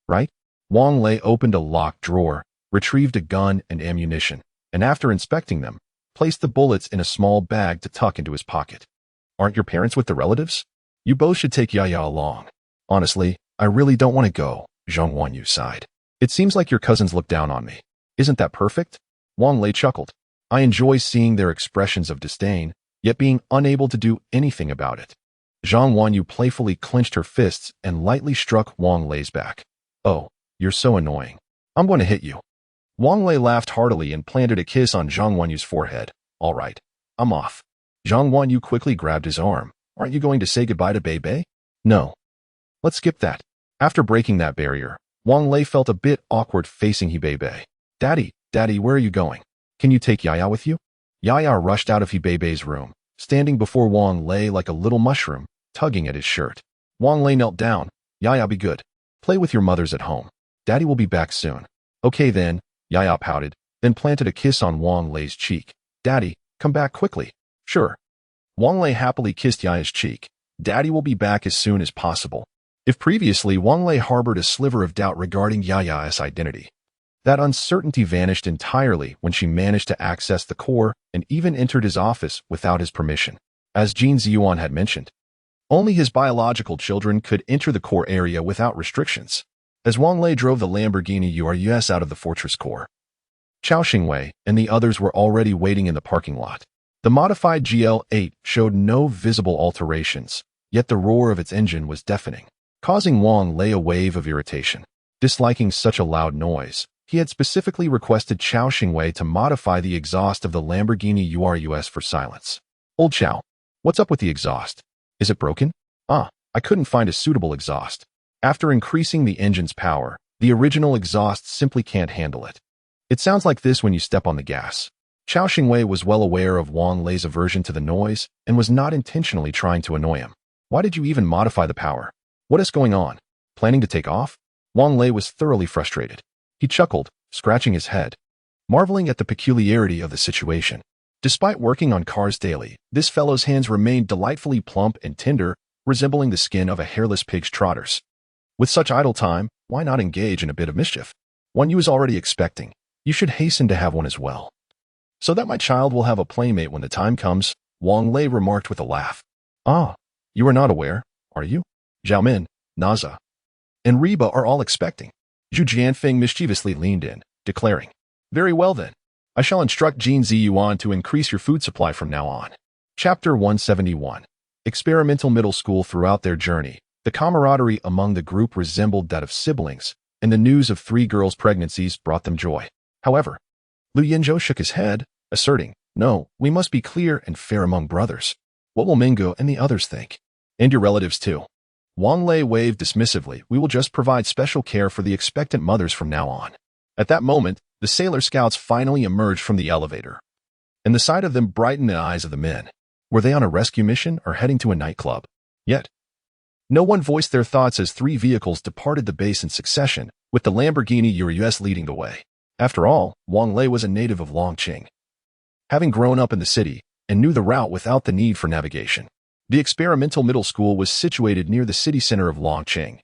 Right? Wang Lei opened a locked drawer, retrieved a gun and ammunition, and after inspecting them, placed the bullets in a small bag to tuck into his pocket. Aren't your parents with the relatives? You both should take Yaya along. Honestly, I really don't want to go, Zhang Wanyu sighed. It seems like your cousins look down on me. Isn't that perfect? Wang Lei chuckled. I enjoy seeing their expressions of disdain, yet being unable to do anything about it. Zhang Wanyu playfully clenched her fists and lightly struck Wang Lei's back. Oh, you're so annoying. I'm going to hit you. Wang Lei laughed heartily and planted a kiss on Zhang Wanyu's forehead. All right, I'm off. Zhang Wanyu quickly grabbed his arm. Aren't you going to say goodbye to Beibei? No. Let's skip that. After breaking that barrier, Wang Lei felt a bit awkward facing He Beibei. Daddy, where are you going? Can you take Yaya with you? Yaya rushed out of He Beibei's room, standing before Wang Lei like a little mushroom, tugging at his shirt. Wang Lei knelt down. Yaya, be good. Play with your mothers at home. Daddy will be back soon. Okay then, Yaya pouted, then planted a kiss on Wang Lei's cheek. Daddy, come back quickly. Sure. Wang Lei happily kissed Yaya's cheek. Daddy will be back as soon as possible. If previously Wang Lei harbored a sliver of doubt regarding Yaya's identity, that uncertainty vanished entirely when she managed to access the core and even entered his office without his permission. As Jin Ziyuan had mentioned, only his biological children could enter the core area without restrictions. As Wang Lei drove the Lamborghini Urus out of the fortress core, Chao Xingwei and the others were already waiting in the parking lot. The modified GL-8 showed no visible alterations, yet the roar of its engine was deafening, causing Wang Lei a wave of irritation. Disliking such a loud noise, he had specifically requested Chao Xingwei to modify the exhaust of the Lamborghini Urus for silence. Old Chao, what's up with the exhaust? Is it broken? I couldn't find a suitable exhaust. After increasing the engine's power, the original exhaust simply can't handle it. It sounds like this when you step on the gas. Chao Xingwei was well aware of Wang Lei's aversion to the noise and was not intentionally trying to annoy him. Why did you even modify the power? What is going on? Planning to take off? Wang Lei was thoroughly frustrated. He chuckled, scratching his head, marveling at the peculiarity of the situation. Despite working on cars daily, this fellow's hands remained delightfully plump and tender, resembling the skin of a hairless pig's trotters. With such idle time, why not engage in a bit of mischief? One you was already expecting. You should hasten to have one as well. So that my child will have a playmate when the time comes, Wang Lei remarked with a laugh. You are not aware, are you? Xiaomin, Naza, and Reba are all expecting. Zhu Jianfeng mischievously leaned in, declaring, "Very well then. I shall instruct Jin Ziyuan to increase your food supply from now on." Chapter 171. Experimental Middle School. Throughout their journey, the camaraderie among the group resembled that of siblings, and the news of 3 girls' pregnancies brought them joy. However, Lu Yinzhou shook his head, asserting, "No, we must be clear and fair among brothers. What will Mingo and the others think? And your relatives too." Wang Lei waved dismissively. "We will just provide special care for the expectant mothers from now on." At that moment, the Sailor Scouts finally emerged from the elevator, and the sight of them brightened the eyes of the men. Were they on a rescue mission or heading to a nightclub? Yet, no one voiced their thoughts as 3 vehicles departed the base in succession, with the Lamborghini Urus leading the way. After all, Wang Lei was a native of Longqing, having grown up in the city, and knew the route without the need for navigation. The experimental middle school was situated near the city center of Longqing,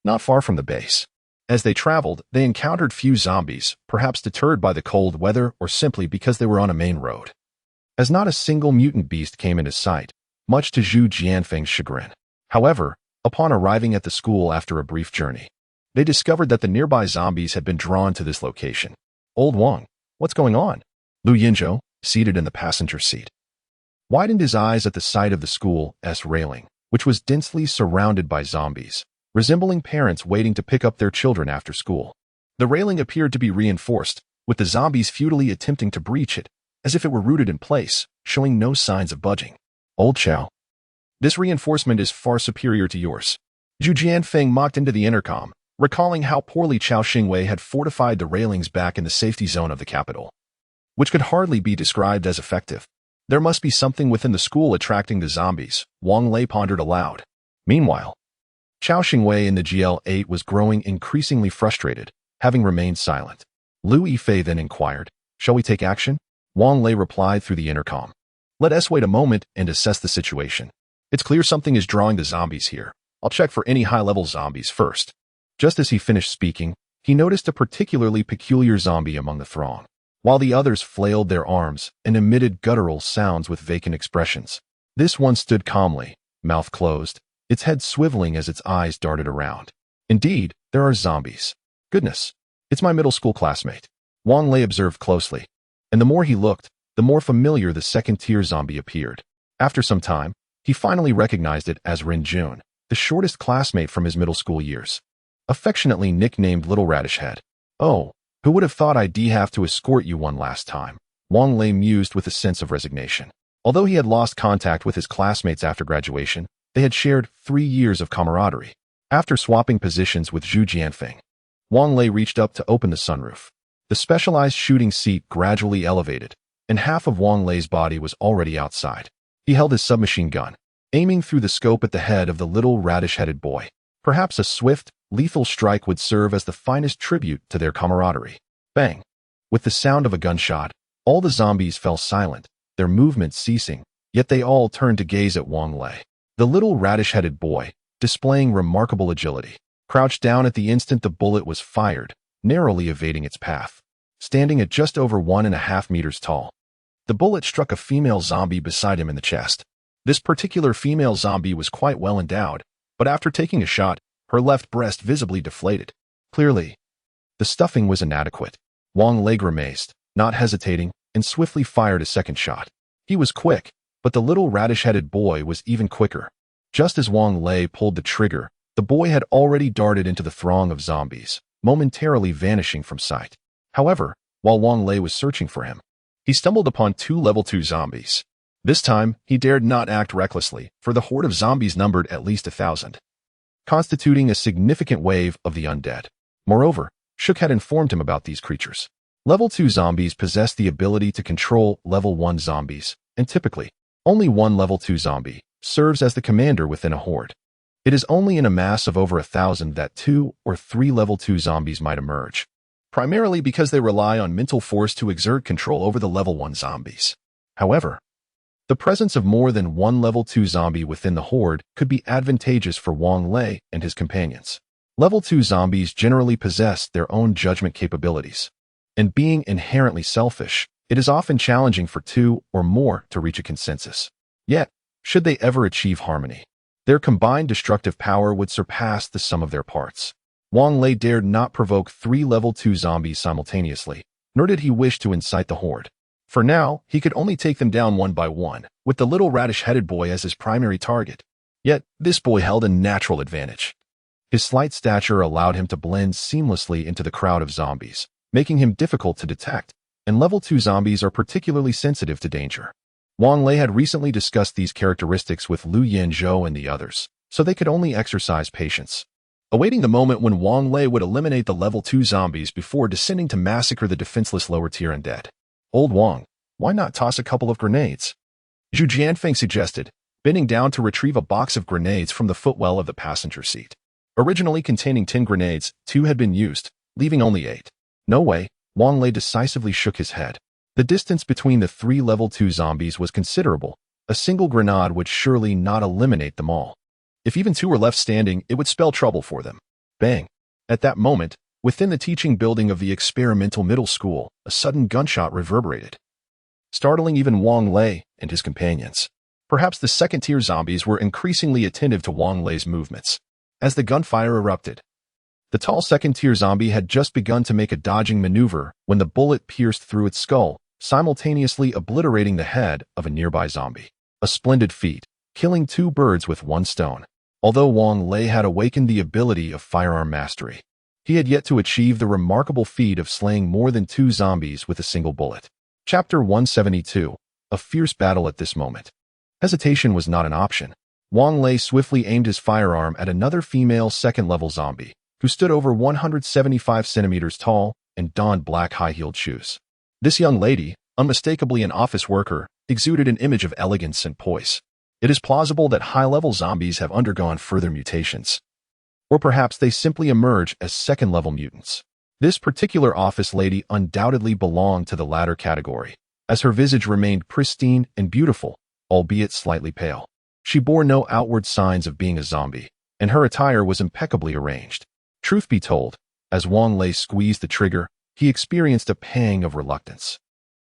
not far from the base. As they traveled, they encountered few zombies, perhaps deterred by the cold weather or simply because they were on a main road, as not a single mutant beast came into sight, much to Zhu Jianfeng's chagrin. However, upon arriving at the school after a brief journey, they discovered that the nearby zombies had been drawn to this location. "Old Wang, what's going on?" Lu Yinzhou, seated in the passenger seat, widened his eyes at the sight of the school's railing, which was densely surrounded by zombies, resembling parents waiting to pick up their children after school. The railing appeared to be reinforced, with the zombies futilely attempting to breach it, as if it were rooted in place, showing no signs of budging. "Old Chow, this reinforcement is far superior to yours." Zhu Jianfeng mocked into the intercom, recalling how poorly Chao Xingwei had fortified the railings back in the safety zone of the capital, which could hardly be described as effective. There must be something within the school attracting the zombies, Wang Lei pondered aloud. Meanwhile, Chao Xingwei in the GL8 was growing increasingly frustrated, having remained silent. Lu Yifei then inquired, "Shall we take action?" Wang Lei replied through the intercom, "Let us wait a moment and assess the situation. It's clear something is drawing the zombies here. I'll check for any high-level zombies first." Just as he finished speaking, he noticed a particularly peculiar zombie among the throng, while the others flailed their arms and emitted guttural sounds with vacant expressions. This one stood calmly, mouth closed, its head swiveling as its eyes darted around. "Indeed, there are zombies. Goodness, it's my middle school classmate," Wang Lei observed closely, and the more he looked, the more familiar the second-tier zombie appeared. After some time, he finally recognized it as Rin Jun, the shortest classmate from his middle school years, affectionately nicknamed Little Radish Head. "Oh, who would have thought I'd have to escort you one last time?" Wang Lei mused with a sense of resignation. Although he had lost contact with his classmates after graduation, they had shared 3 years of camaraderie. After swapping positions with Zhu Jianfeng, Wang Lei reached up to open the sunroof. The specialized shooting seat gradually elevated, and half of Wang Lei's body was already outside. He held his submachine gun, aiming through the scope at the head of the little radish-headed boy. Perhaps a swift, lethal strike would serve as the finest tribute to their camaraderie. Bang! With the sound of a gunshot, all the zombies fell silent, their movements ceasing, yet they all turned to gaze at Wang Lei. The little radish-headed boy, displaying remarkable agility, crouched down at the instant the bullet was fired, narrowly evading its path. Standing at just over 1.5 meters tall, the bullet struck a female zombie beside him in the chest. This particular female zombie was quite well endowed, but after taking a shot, her left breast visibly deflated. Clearly, the stuffing was inadequate. Wang Lei grimaced, not hesitating, and swiftly fired a second shot. He was quick, but the little radish-headed boy was even quicker. Just as Wang Lei pulled the trigger, the boy had already darted into the throng of zombies, momentarily vanishing from sight. However, while Wang Lei was searching for him, he stumbled upon 2 level 2 zombies. This time, he dared not act recklessly, for the horde of zombies numbered at least 1,000, constituting a significant wave of the undead. Moreover, Shook had informed him about these creatures. Level 2 zombies possess the ability to control level 1 zombies, and typically, only one level 2 zombie serves as the commander within a horde. It is only in a mass of over 1,000 that 2 or 3 level 2 zombies might emerge, primarily because they rely on mental force to exert control over the level 1 zombies. However, the presence of more than one level 2 zombie within the horde could be advantageous for Wang Lei and his companions. Level 2 zombies generally possess their own judgment capabilities, and being inherently selfish, it is often challenging for 2 or more to reach a consensus. Yet, should they ever achieve harmony, Their combined destructive power would surpass the sum of their parts. Wang Lei dared not provoke 3 level 2 zombies simultaneously, nor did he wish to incite the horde. For now, he could only take them down one by one, with the little radish-headed boy as his primary target. Yet, this boy held a natural advantage. His slight stature allowed him to blend seamlessly into the crowd of zombies, making him difficult to detect, and level 2 zombies are particularly sensitive to danger. Wang Lei had recently discussed these characteristics with Lu Yanzhou and the others, so they could only exercise patience, awaiting the moment when Wang Lei would eliminate the level 2 zombies before descending to massacre the defenseless lower-tier undead. Old Wang, why not toss a couple of grenades? Zhu Jianfeng suggested, bending down to retrieve a box of grenades from the footwell of the passenger seat. Originally containing 10 grenades, 2 had been used, leaving only 8. No way, Wang Lei decisively shook his head. The distance between the 3 level 2 zombies was considerable. A single grenade would surely not eliminate them all. If even 2 were left standing, it would spell trouble for them. Bang! At that moment, within the teaching building of the experimental middle school, a sudden gunshot reverberated, startling even Wang Lei and his companions. Perhaps the second-tier zombies were increasingly attentive to Wang Lei's movements. As the gunfire erupted, the tall second-tier zombie had just begun to make a dodging maneuver when the bullet pierced through its skull, simultaneously obliterating the head of a nearby zombie. A splendid feat, killing 2 birds with 1 stone. Although Wang Lei had awakened the ability of firearm mastery, he had yet to achieve the remarkable feat of slaying more than 2 zombies with a single bullet. Chapter 172. A fierce battle at this moment. Hesitation was not an option. Wang Lei swiftly aimed his firearm at another female second-level zombie, who stood over 175 centimeters tall and donned black high-heeled shoes. This young lady, unmistakably an office worker, exuded an image of elegance and poise. It is plausible that high-level zombies have undergone further mutations. Or perhaps they simply emerge as second-level mutants. This particular office lady undoubtedly belonged to the latter category, as her visage remained pristine and beautiful, albeit slightly pale. She bore no outward signs of being a zombie, and her attire was impeccably arranged. Truth be told, as Wang Lei squeezed the trigger, he experienced a pang of reluctance.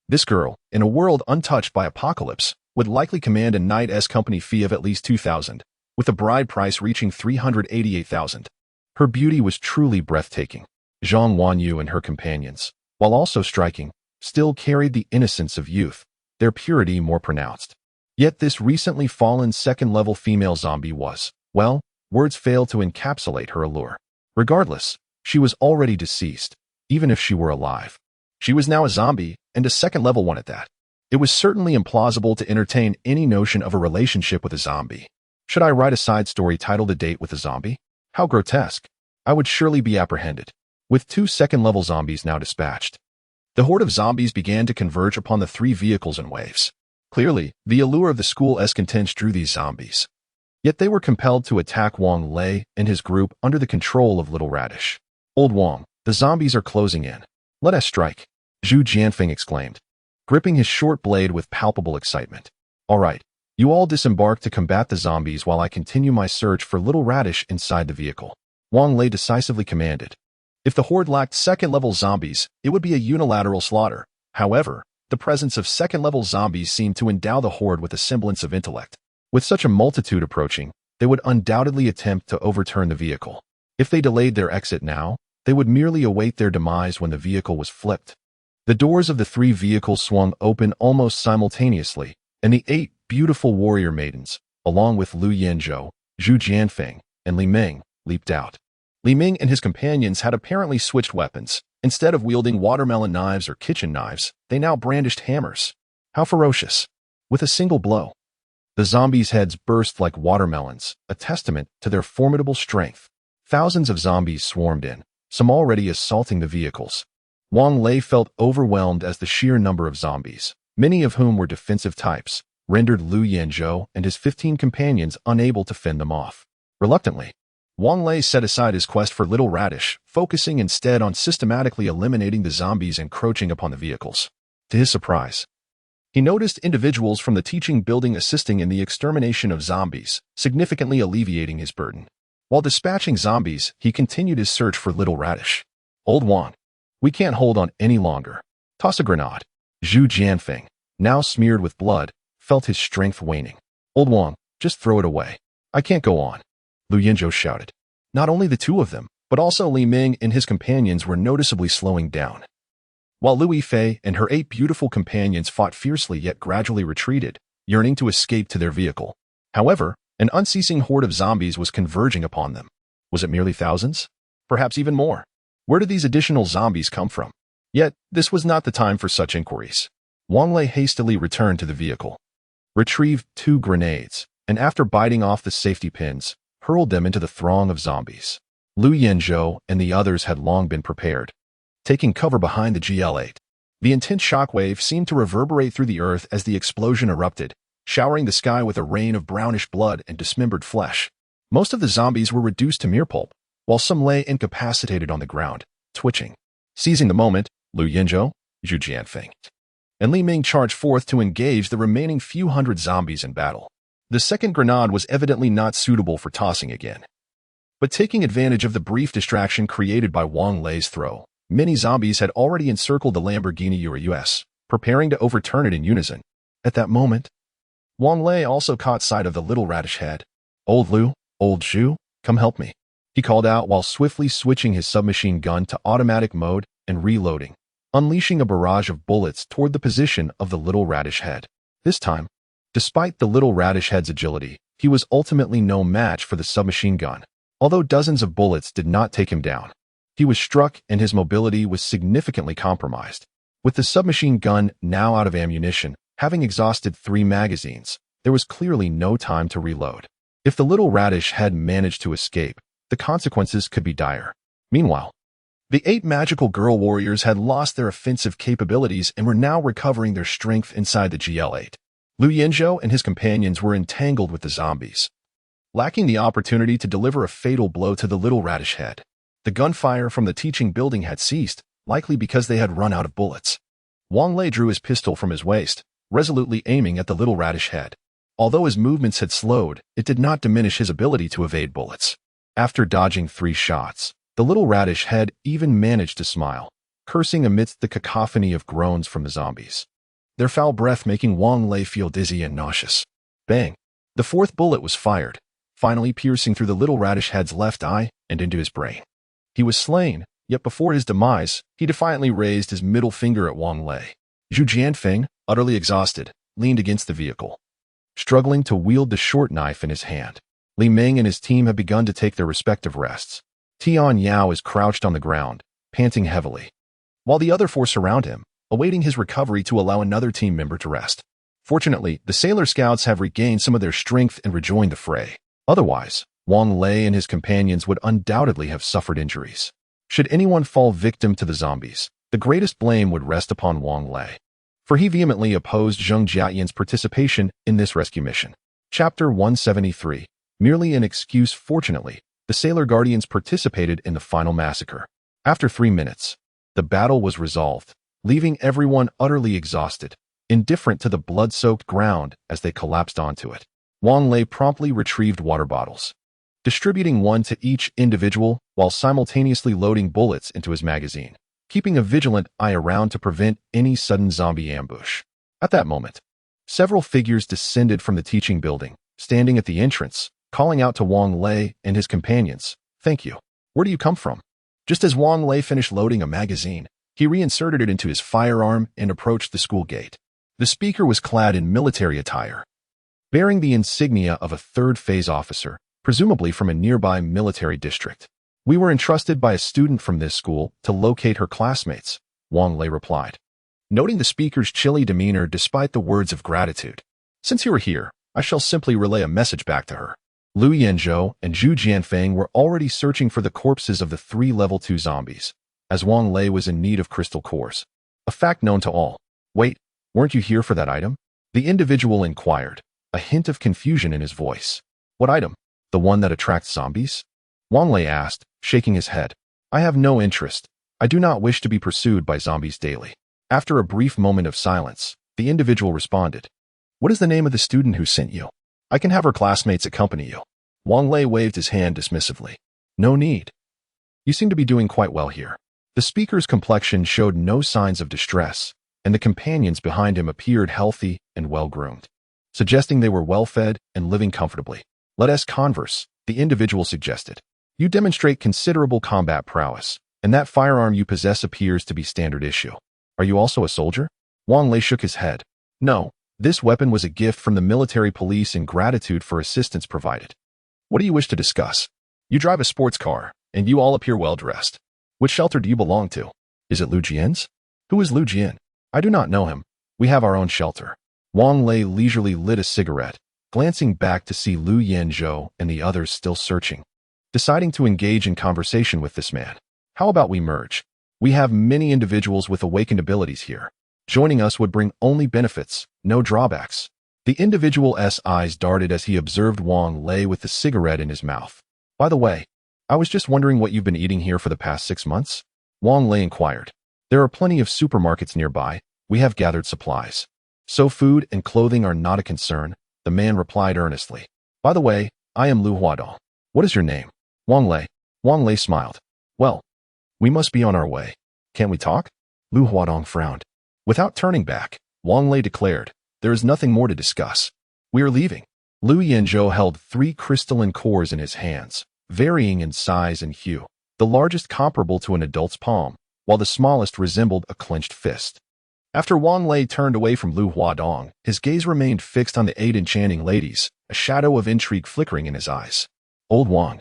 This girl, in a world untouched by apocalypse, would likely command a night's company fee of at least 2,000, with the bride price reaching 388,000. Her beauty was truly breathtaking. Zhang Wanyu and her companions, while also striking, still carried the innocence of youth, their purity more pronounced. Yet this recently fallen second-level female zombie was, well, words fail to encapsulate her allure. Regardless, she was already deceased, even if she were alive. She was now a zombie, and a second-level one at that. It was certainly implausible to entertain any notion of a relationship with a zombie. Should I write a side story titled A Date with a Zombie? How grotesque. I would surely be apprehended. With 2 second-level zombies now dispatched, the horde of zombies began to converge upon the 3 vehicles in waves. Clearly, the allure of the school's contents drew these zombies. Yet they were compelled to attack Wang Lei and his group under the control of Little Radish. Old Wang, the zombies are closing in. Let us strike, Zhu Jianfeng exclaimed, gripping his short blade with palpable excitement. All right, you all disembark to combat the zombies while I continue my search for Little Radish inside the vehicle. Wang Lei decisively commanded. If the horde lacked second-level zombies, it would be a unilateral slaughter. However, the presence of second-level zombies seemed to endow the horde with a semblance of intellect. With such a multitude approaching, they would undoubtedly attempt to overturn the vehicle. If they delayed their exit now, they would merely await their demise when the vehicle was flipped. The doors of the 3 vehicles swung open almost simultaneously, and the 8 beautiful warrior maidens, along with Lu Yanzhou, Zhu Jianfeng, and Li Ming, leaped out. Li Ming and his companions had apparently switched weapons. Instead of wielding watermelon knives or kitchen knives, they now brandished hammers. How ferocious! With a single blow, the zombies' heads burst like watermelons, a testament to their formidable strength. Thousands of zombies swarmed in, some already assaulting the vehicles. Wang Lei felt overwhelmed as the sheer number of zombies, many of whom were defensive types, rendered Lu Yanzhou and his 15 companions unable to fend them off. Reluctantly, Wang Lei set aside his quest for Little Radish, focusing instead on systematically eliminating the zombies encroaching upon the vehicles. To his surprise, he noticed individuals from the teaching building assisting in the extermination of zombies, significantly alleviating his burden. While dispatching zombies, he continued his search for Little Radish. Old Wang, we can't hold on any longer. Toss a grenade. Zhu Jianfeng, now smeared with blood, felt his strength waning. Old Wang, just throw it away. I can't go on, Lu Yinzhou shouted. Not only the two of them, but also Li Ming and his companions were noticeably slowing down. While Lu Yifei and her 8 beautiful companions fought fiercely yet gradually retreated, yearning to escape to their vehicle. However, an unceasing horde of zombies was converging upon them. Was it merely thousands? Perhaps even more. Where did these additional zombies come from? Yet, this was not the time for such inquiries. Wang Lei hastily returned to the vehicle, retrieved 2 grenades, and after biting off the safety pins, hurled them into the throng of zombies. Lu Yinzhou and the others had long been prepared, taking cover behind the GL-8. The intense shockwave seemed to reverberate through the earth as the explosion erupted, showering the sky with a rain of brownish blood and dismembered flesh. Most of the zombies were reduced to mere pulp, while some lay incapacitated on the ground, twitching. Seizing the moment, Lu Yinzhou, Zhu Jianfeng, and Li Ming charged forth to engage the remaining few hundred zombies in battle. The second grenade was evidently not suitable for tossing again. But taking advantage of the brief distraction created by Wang Lei's throw, many zombies had already encircled the Lamborghini Urus, preparing to overturn it in unison. At that moment, Wang Lei also caught sight of the little radish head. Old Lu, old Zhu, come help me, he called out while swiftly switching his submachine gun to automatic mode and reloading, unleashing a barrage of bullets toward the position of the little radish head. This time, despite the little radish head's agility, he was ultimately no match for the submachine gun. Although dozens of bullets did not take him down, he was struck and his mobility was significantly compromised. With the submachine gun now out of ammunition, having exhausted 3 magazines, there was clearly no time to reload. If the little radish had managed to escape, the consequences could be dire. Meanwhile, the 8 magical girl warriors had lost their offensive capabilities and were now recovering their strength inside the GL-8. Lu Yinzhou and his companions were entangled with the zombies, lacking the opportunity to deliver a fatal blow to the little radish head. The gunfire from the teaching building had ceased, likely because they had run out of bullets. Wang Lei drew his pistol from his waist, resolutely aiming at the little radish head. Although his movements had slowed, it did not diminish his ability to evade bullets. After dodging 3 shots, the little radish head even managed to smile, cursing amidst the cacophony of groans from the zombies, their foul breath making Wang Lei feel dizzy and nauseous. Bang! The 4th bullet was fired, finally piercing through the little radish head's left eye and into his brain. He was slain, yet before his demise, he defiantly raised his middle finger at Wang Lei. Zhu Jianfeng, utterly exhausted, leaned against the vehicle, struggling to wield the short knife in his hand. Li Ming and his team have begun to take their respective rests. Tian Yao is crouched on the ground, panting heavily, while the other 4 surround him, awaiting his recovery to allow another team member to rest. Fortunately, the Sailor Scouts have regained some of their strength and rejoined the fray. Otherwise, Wang Lei and his companions would undoubtedly have suffered injuries. Should anyone fall victim to the zombies, the greatest blame would rest upon Wang Lei, for he vehemently opposed Zheng Jiayan's participation in this rescue mission. Chapter 173. Merely an excuse. Fortunately, the Sailor Guardians participated in the final massacre. After 3 minutes, the battle was resolved, leaving everyone utterly exhausted, indifferent to the blood-soaked ground as they collapsed onto it. Wang Lei promptly retrieved water bottles, distributing 1 to each individual while simultaneously loading bullets into his magazine, keeping a vigilant eye around to prevent any sudden zombie ambush. At that moment, several figures descended from the teaching building, standing at the entrance, calling out to Wang Lei and his companions, "Thank you. Where do you come from?" Just as Wang Lei finished loading a magazine, he reinserted it into his firearm and approached the school gate. The speaker was clad in military attire, bearing the insignia of a 3rd phase officer, presumably from a nearby military district. "We were entrusted by a student from this school to locate her classmates," Wang Lei replied, noting the speaker's chilly demeanor despite the words of gratitude. "Since you are here, I shall simply relay a message back to her." Lu Yinzhou and Zhu Jianfeng were already searching for the corpses of the 3 level 2 zombies, as Wang Lei was in need of crystal cores, a fact known to all. "Wait, weren't you here for that item?" the individual inquired, a hint of confusion in his voice. "What item? The one that attracts zombies?" Wang Lei asked, shaking his head. "I have no interest. I do not wish to be pursued by zombies daily." After a brief moment of silence, the individual responded, "What is the name of the student who sent you? I can have her classmates accompany you." Wang Lei waved his hand dismissively. "No need. You seem to be doing quite well here." The speaker's complexion showed no signs of distress, and the companions behind him appeared healthy and well-groomed, suggesting they were well-fed and living comfortably. Let us converse, the individual suggested. You demonstrate considerable combat prowess, and that firearm you possess appears to be standard issue. Are you also a soldier? Wang Lei shook his head. No, this weapon was a gift from the military police in gratitude for assistance provided. What do you wish to discuss? You drive a sports car, and you all appear well-dressed. Which shelter do you belong to? Is it Lu Jian's? Who is Lu Jian? I do not know him. We have our own shelter. Wang Lei leisurely lit a cigarette, glancing back to see Lu Yanzhou and the others still searching, deciding to engage in conversation with this man. How about we merge? We have many individuals with awakened abilities here. Joining us would bring only benefits, no drawbacks. The individual's eyes darted as he observed Wang Lei with the cigarette in his mouth. By the way, I was just wondering what you've been eating here for the past 6 months? Wang Lei inquired. There are plenty of supermarkets nearby. We have gathered supplies. So food and clothing are not a concern, the man replied earnestly. By the way, I am Lu Huadong. What is your name? Wang Lei. Wang Lei smiled. Well, we must be on our way. Can't we talk? Lu Huadong frowned. Without turning back, Wang Lei declared, there is nothing more to discuss. We are leaving. Lu Yanzhou held 3 crystalline cores in his hands, varying in size and hue, the largest comparable to an adult's palm, while the smallest resembled a clenched fist. After Wang Lei turned away from Lu Huadong, his gaze remained fixed on the 8 enchanting ladies, a shadow of intrigue flickering in his eyes. Old Wang,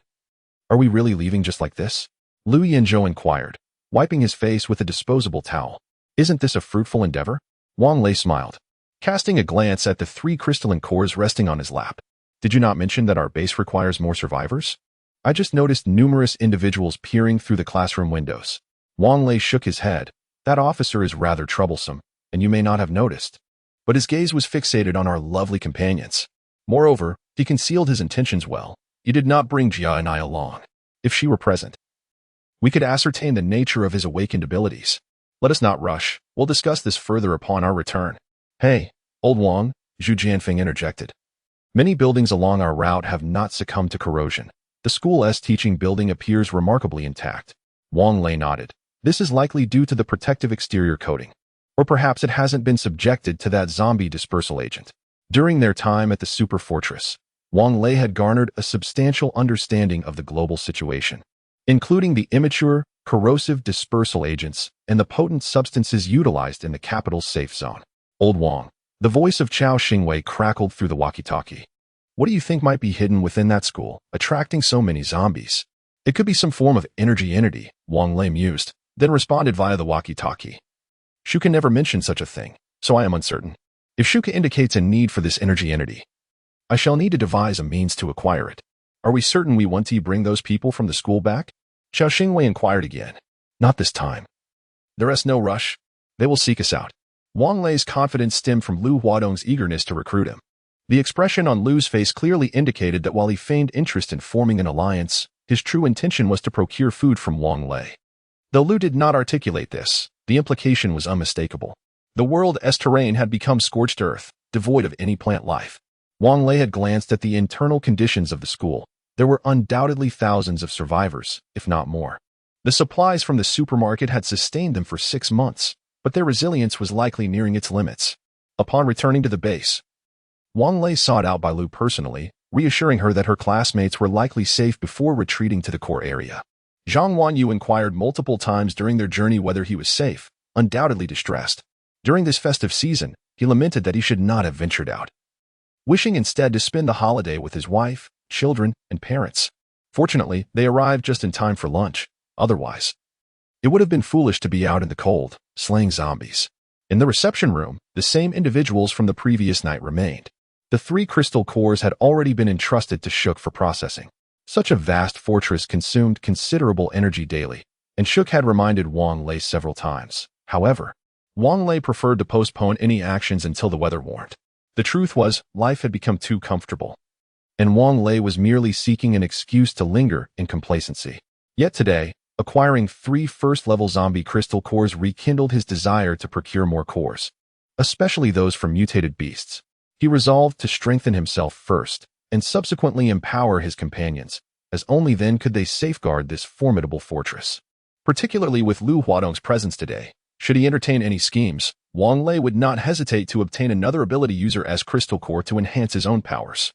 are we really leaving just like this? Lu Yanzhou inquired, wiping his face with a disposable towel. Isn't this a fruitful endeavor? Wang Lei smiled, casting a glance at the 3 crystalline cores resting on his lap. Did you not mention that our base requires more survivors? I just noticed numerous individuals peering through the classroom windows. Wang Lei shook his head. That officer is rather troublesome, and you may not have noticed. But his gaze was fixated on our lovely companions. Moreover, he concealed his intentions well. You did not bring Jia and I along. If she were present, we could ascertain the nature of his awakened abilities. Let us not rush. We'll discuss this further upon our return. Hey, old Wang, Zhu Jianfeng interjected. Many buildings along our route have not succumbed to corrosion. The school's teaching building appears remarkably intact. Wang Lei nodded. This is likely due to the protective exterior coating. Or perhaps it hasn't been subjected to that zombie dispersal agent. During their time at the super fortress, Wang Lei had garnered a substantial understanding of the global situation, including the immature, corrosive dispersal agents and the potent substances utilized in the capital's safe zone. Old Wang, the voice of Chao Xingwei crackled through the walkie-talkie. What do you think might be hidden within that school, attracting so many zombies? It could be some form of energy entity, Wang Lei mused, then responded via the walkie-talkie. Shuka never mentioned such a thing, so I am uncertain. If Shuka indicates a need for this energy entity, I shall need to devise a means to acquire it. Are we certain we want to bring those people from the school back? Chao Xingwei inquired again. Not this time. There is no rush. They will seek us out. Wang Lei's confidence stemmed from Lu Huadong's eagerness to recruit him. The expression on Lu's face clearly indicated that while he feigned interest in forming an alliance, his true intention was to procure food from Wang Lei. Though Lu did not articulate this, the implication was unmistakable. The world's terrain had become scorched earth, devoid of any plant life. Wang Lei had glanced at the internal conditions of the school. There were undoubtedly thousands of survivors, if not more. The supplies from the supermarket had sustained them for 6 months, but their resilience was likely nearing its limits. Upon returning to the base, Wang Lei sought out by Lu personally, reassuring her that her classmates were likely safe before retreating to the core area. Zhang Wanyu inquired multiple times during their journey whether he was safe, undoubtedly distressed. During this festive season, he lamented that he should not have ventured out, wishing instead to spend the holiday with his wife, children, and parents. Fortunately, they arrived just in time for lunch. Otherwise, it would have been foolish to be out in the cold, slaying zombies. In the reception room, the same individuals from the previous night remained. The 3 crystal cores had already been entrusted to Shook for processing. Such a vast fortress consumed considerable energy daily, and Shook had reminded Wang Lei several times. However, Wang Lei preferred to postpone any actions until the weather warmed. The truth was, life had become too comfortable, and Wang Lei was merely seeking an excuse to linger in complacency. Yet today, acquiring 3 first-level zombie crystal cores rekindled his desire to procure more cores, especially those from mutated beasts. He resolved to strengthen himself first, and subsequently empower his companions, as only then could they safeguard this formidable fortress. Particularly with Lu Huadong's presence today, should he entertain any schemes, Wang Lei would not hesitate to obtain another ability user as crystal core to enhance his own powers.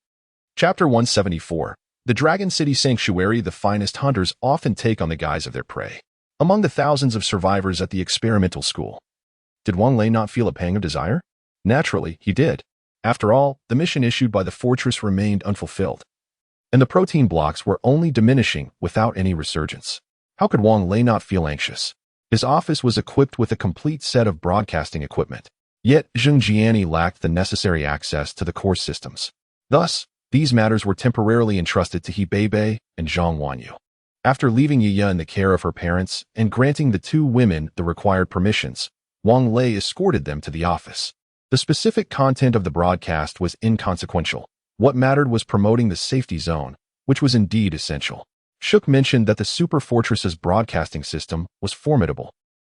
Chapter 174. The Dragon City Sanctuary. The finest hunters often take on the guise of their prey. Among the thousands of survivors at the experimental school, did Wang Lei not feel a pang of desire? Naturally, he did. After all, the mission issued by the fortress remained unfulfilled, and the protein blocks were only diminishing without any resurgence. How could Wang Lei not feel anxious? His office was equipped with a complete set of broadcasting equipment, yet Zheng Jiani lacked the necessary access to the core systems. Thus, these matters were temporarily entrusted to He Beibei and Zhang Wanyu. After leaving Yiya in the care of her parents and granting the two women the required permissions, Wang Lei escorted them to the office. The specific content of the broadcast was inconsequential. What mattered was promoting the safety zone, which was indeed essential. Shuk mentioned that the super fortress's broadcasting system was formidable,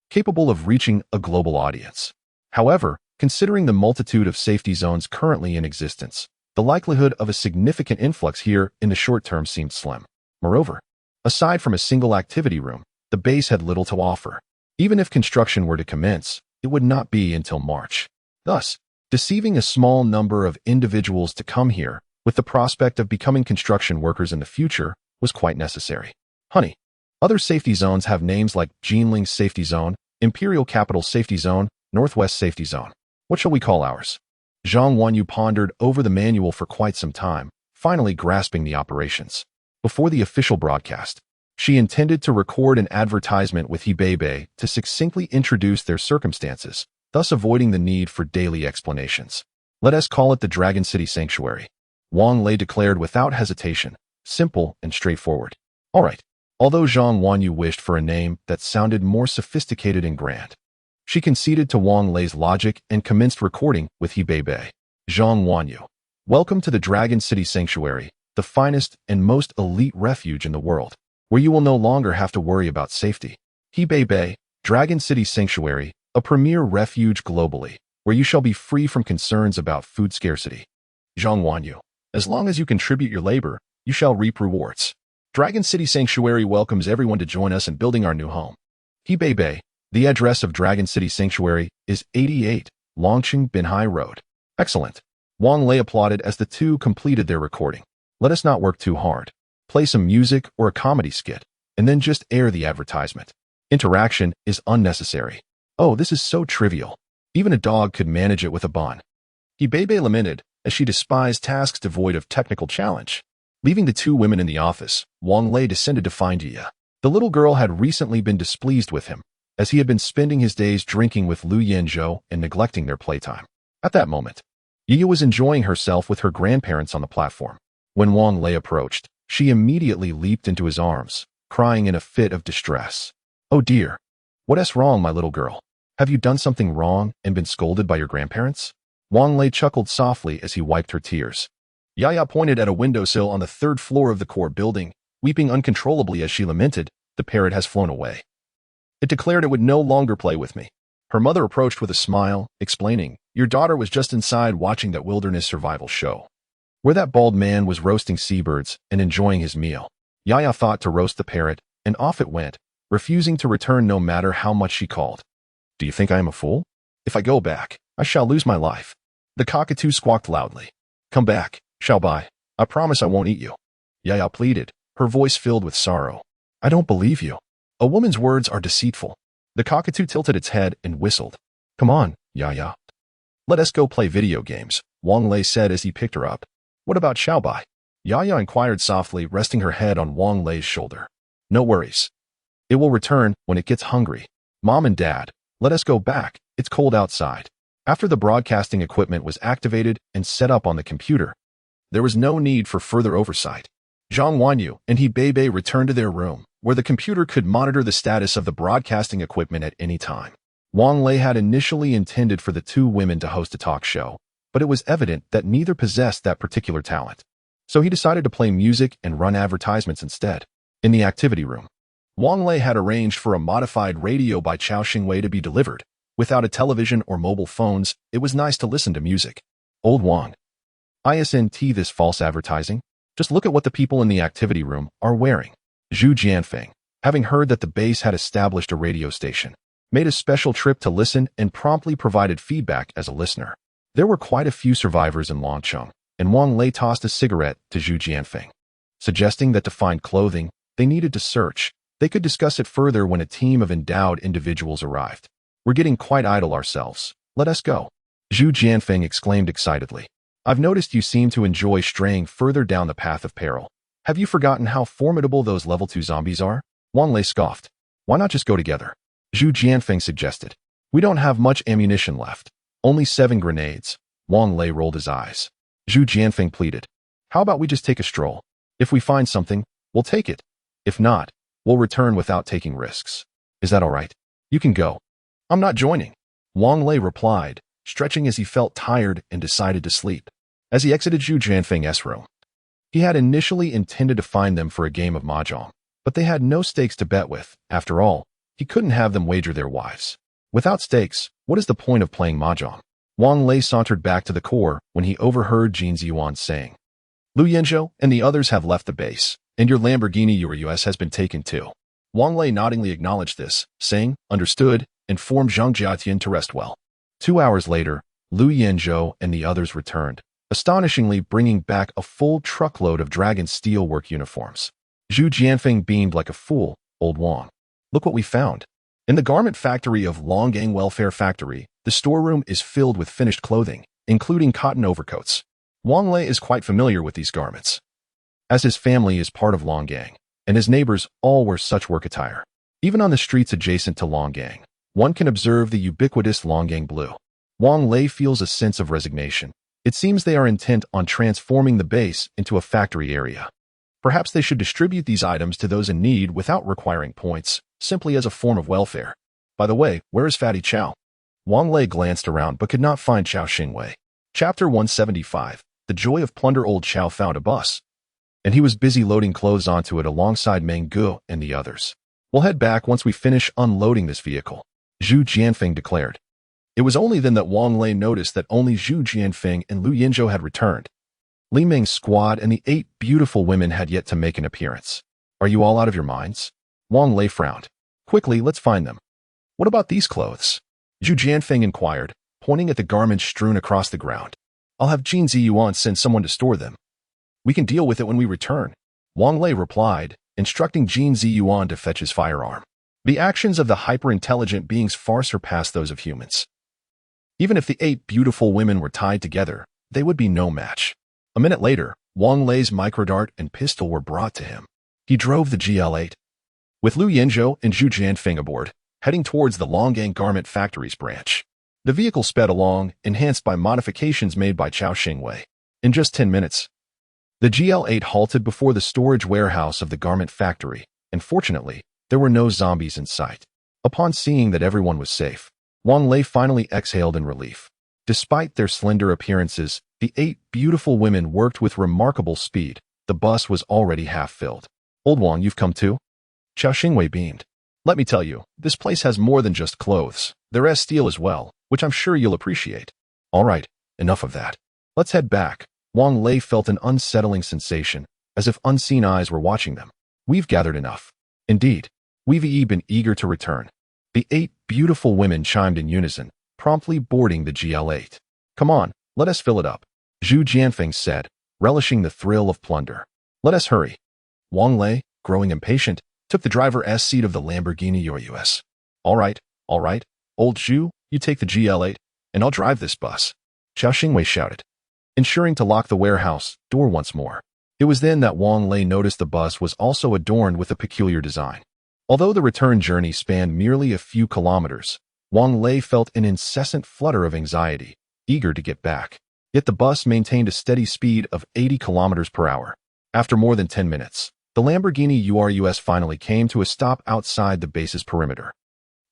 capable of reaching a global audience. However, considering the multitude of safety zones currently in existence, the likelihood of a significant influx here in the short term seemed slim. Moreover, aside from a single activity room, the base had little to offer. Even if construction were to commence, it would not be until March. Thus, deceiving a small number of individuals to come here with the prospect of becoming construction workers in the future was quite necessary. Honey, other safety zones have names like Jinling Safety Zone, Imperial Capital Safety Zone, Northwest Safety Zone. What shall we call ours? Zhang Wanyu pondered over the manual for quite some time, finally grasping the operations. Before the official broadcast, she intended to record an advertisement with He Beibei to succinctly introduce their circumstances, thus avoiding the need for daily explanations. Let us call it the Dragon City Sanctuary, Wang Lei declared without hesitation, simple and straightforward. All right. Although Zhang Wanyu wished for a name that sounded more sophisticated and grand, she conceded to Wang Lei's logic and commenced recording with He Beibei. Zhang Wanyu, welcome to the Dragon City Sanctuary, the finest and most elite refuge in the world, where you will no longer have to worry about safety. He Beibei, Dragon City Sanctuary, a premier refuge globally, where you shall be free from concerns about food scarcity. Zhang Wanyu, as long as you contribute your labor, you shall reap rewards. Dragon City Sanctuary welcomes everyone to join us in building our new home. He Beibei, the address of Dragon City Sanctuary is 88 Longqing Binhai Road. Excellent. Wang Lei applauded as the two completed their recording. Let us not work too hard. Play some music or a comedy skit, and then just air the advertisement. Interaction is unnecessary. Oh, this is so trivial. Even a dog could manage it with a bun. He Beibei lamented, as she despised tasks devoid of technical challenge. Leaving the two women in the office, Wang Lei descended to find Yiya. The little girl had recently been displeased with him, as he had been spending his days drinking with Lu Yanzhou and neglecting their playtime. At that moment, Yiya was enjoying herself with her grandparents on the platform. When Wang Lei approached, she immediately leaped into his arms, crying in a fit of distress. Oh dear. What's wrong, my little girl? Have you done something wrong and been scolded by your grandparents? Wang Lei chuckled softly as he wiped her tears. Yaya pointed at a windowsill on the third floor of the core building, weeping uncontrollably as she lamented, the parrot has flown away. It declared it would no longer play with me. Her mother approached with a smile, explaining, your daughter was just inside watching that wilderness survival show, where that bald man was roasting seabirds and enjoying his meal. Yaya thought to roast the parrot, and off it went, refusing to return no matter how much she called. Do you think I am a fool? If I go back, I shall lose my life. The cockatoo squawked loudly. Come back, Xiaobai. I promise I won't eat you. Yaya pleaded, her voice filled with sorrow. I don't believe you. A woman's words are deceitful. The cockatoo tilted its head and whistled. Come on, Yaya. Let us go play video games, Wang Lei said as he picked her up. What about Xiaobai? Yaya inquired softly, resting her head on Wang Lei's shoulder. No worries. It will return when it gets hungry. Mom and Dad, let us go back. It's cold outside. After the broadcasting equipment was activated and set up on the computer, there was no need for further oversight. Zhang Wanyu and He Beibei returned to their room, where the computer could monitor the status of the broadcasting equipment at any time. Wang Lei had initially intended for the two women to host a talk show, but it was evident that neither possessed that particular talent. So he decided to play music and run advertisements instead. In the activity room, Wang Lei had arranged for a modified radio by Chao Xingwei to be delivered. Without a television or mobile phones, it was nice to listen to music. Old Wang. Isn't this false advertising? Just look at what the people in the activity room are wearing. Zhu Jianfeng, having heard that the base had established a radio station, made a special trip to listen and promptly provided feedback as a listener. There were quite a few survivors in Longcheng, and Wang Lei tossed a cigarette to Zhu Jianfeng, suggesting that to find clothing, they needed to search. They could discuss it further when a team of endowed individuals arrived. We're getting quite idle ourselves. Let us go. Zhu Jianfeng exclaimed excitedly. I've noticed you seem to enjoy straying further down the path of peril. Have you forgotten how formidable those level 2 zombies are? Wang Lei scoffed. Why not just go together? Zhu Jianfeng suggested. We don't have much ammunition left. Only 7 grenades. Wang Lei rolled his eyes. Zhu Jianfeng pleaded. How about we just take a stroll? If we find something, we'll take it. If not, we'll return without taking risks. Is that all right? You can go. I'm not joining. Wang Lei replied, stretching as he felt tired and decided to sleep. As he exited Zhu Jianfeng's room, he had initially intended to find them for a game of mahjong, but they had no stakes to bet with. After all, he couldn't have them wager their wives. Without stakes, what is the point of playing mahjong? Wang Lei sauntered back to the core when he overheard Jin Ziyuan saying, Lu Yanzhou and the others have left the base, and your Lamborghini Urus has been taken too. Wang Lei noddingly acknowledged this, saying, understood, and informed Zhang Jiatian to rest well. 2 hours later, Lu Yanzhou and the others returned, astonishingly bringing back a full truckload of Dragon Steelwork uniforms. Zhu Jianfeng beamed like a fool. Old Wang. Look what we found. In the garment factory of Longgang Welfare Factory, the storeroom is filled with finished clothing, including cotton overcoats. Wang Lei is quite familiar with these garments, as his family is part of Longgang, and his neighbors all wear such work attire. Even on the streets adjacent to Longgang, one can observe the ubiquitous Longgang blue. Wang Lei feels a sense of resignation. It seems they are intent on transforming the base into a factory area. Perhaps they should distribute these items to those in need without requiring points, simply as a form of welfare. By the way, where is Fatty Chow? Wang Lei glanced around but could not find Chow Xingwei. Chapter 175. The Joy of Plunder. Old Chow found a bus, and he was busy loading clothes onto it alongside Meng Gu and the others. We'll head back once we finish unloading this vehicle, Zhu Jianfeng declared. It was only then that Wang Lei noticed that only Zhu Jianfeng and Lu Yanzhou had returned. Li Ming's squad and the 8 beautiful women had yet to make an appearance. Are you all out of your minds? Wang Lei frowned. Quickly, let's find them. What about these clothes? Zhu Jianfeng inquired, pointing at the garments strewn across the ground. I'll have Jin Ziyuan send someone to store them. We can deal with it when we return, Wang Lei replied, instructing Jin Ziyuan to fetch his firearm. The actions of the hyper-intelligent beings far surpassed those of humans. Even if the 8 beautiful women were tied together, they would be no match. A minute later, Wang Lei's microdart and pistol were brought to him. He drove the GL8, with Lu Yanzhou and Zhu Jianfeng aboard, heading towards the Longgang Garment Factory's branch. The vehicle sped along, enhanced by modifications made by Chow Xingwei. In just 10 minutes, the GL8 halted before the storage warehouse of the garment factory, and fortunately, there were no zombies in sight. Upon seeing that everyone was safe, Wang Lei finally exhaled in relief. Despite their slender appearances, the 8 beautiful women worked with remarkable speed. The bus was already half filled. Old Wang, you've come too? Chow Xingwei beamed. Let me tell you, this place has more than just clothes. There is steel as well, which I'm sure you'll appreciate. All right, enough of that. Let's head back. Wang Lei felt an unsettling sensation, as if unseen eyes were watching them. We've gathered enough. Indeed, we've been eager to return. The 8 beautiful women chimed in unison, promptly boarding the GL8. Come on, let us fill it up, Zhu Jianfeng said, relishing the thrill of plunder. Let us hurry. Wang Lei, growing impatient, took the driver's seat of the Lamborghini Urus. All right, old Zhu, you take the GL8, and I'll drive this bus, Chow Xingwei shouted, ensuring to lock the warehouse door once more. It was then that Wang Lei noticed the bus was also adorned with a peculiar design. Although the return journey spanned merely a few kilometers, Wang Lei felt an incessant flutter of anxiety, eager to get back. Yet the bus maintained a steady speed of 80 kilometers per hour. After more than 10 minutes, the Lamborghini Urus finally came to a stop outside the base's perimeter.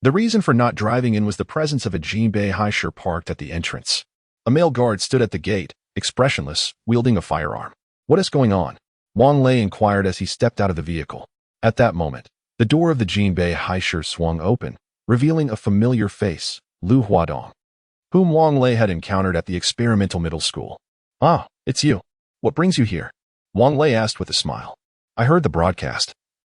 The reason for not driving in was the presence of a Jinbei Haisher parked at the entrance. A male guard stood at the gate, expressionless, wielding a firearm. What is going on? Wang Lei inquired as he stepped out of the vehicle. At that moment, the door of the Jinbei Haisher swung open, revealing a familiar face, Lu Huadong, whom Wang Lei had encountered at the experimental middle school. Ah, it's you. What brings you here? Wang Lei asked with a smile. I heard the broadcast,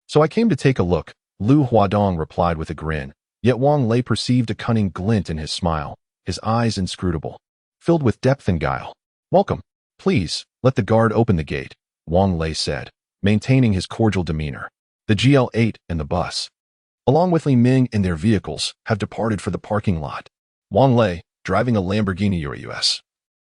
so I came to take a look, Lu Huadong replied with a grin. Yet Wang Lei perceived a cunning glint in his smile, his eyes inscrutable, filled with depth and guile. Welcome. Please, let the guard open the gate, Wang Lei said, maintaining his cordial demeanor. The GL8 and the bus, along with Li Ming and their vehicles, have departed for the parking lot. Wang Lei, driving a Lamborghini Urus,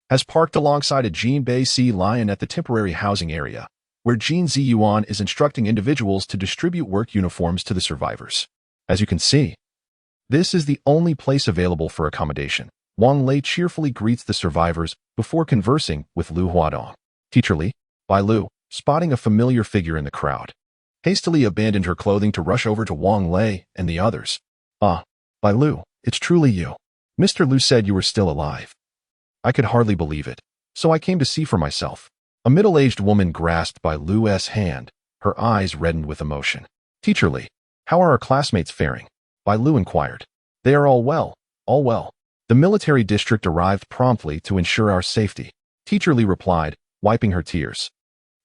has parked alongside a Jean Bei Sea Lion at the temporary housing area, where Jin Ziyuan is instructing individuals to distribute work uniforms to the survivors. As you can see, this is the only place available for accommodation. Wang Lei cheerfully greets the survivors before conversing with Lu Huadong. Teacher Li, Bai Lu, spotting a familiar figure in the crowd, hastily abandoned her clothing to rush over to Wang Lei and the others. Ah, Bai Lu, it's truly you. Mr. Lu said you were still alive. I could hardly believe it, so I came to see for myself. A middle-aged woman grasped Bai Lu's hand, her eyes reddened with emotion. Teacher Li, how are our classmates faring? Bai Lu inquired. They are all well, all well. The military district arrived promptly to ensure our safety. Teacher Li replied, wiping her tears.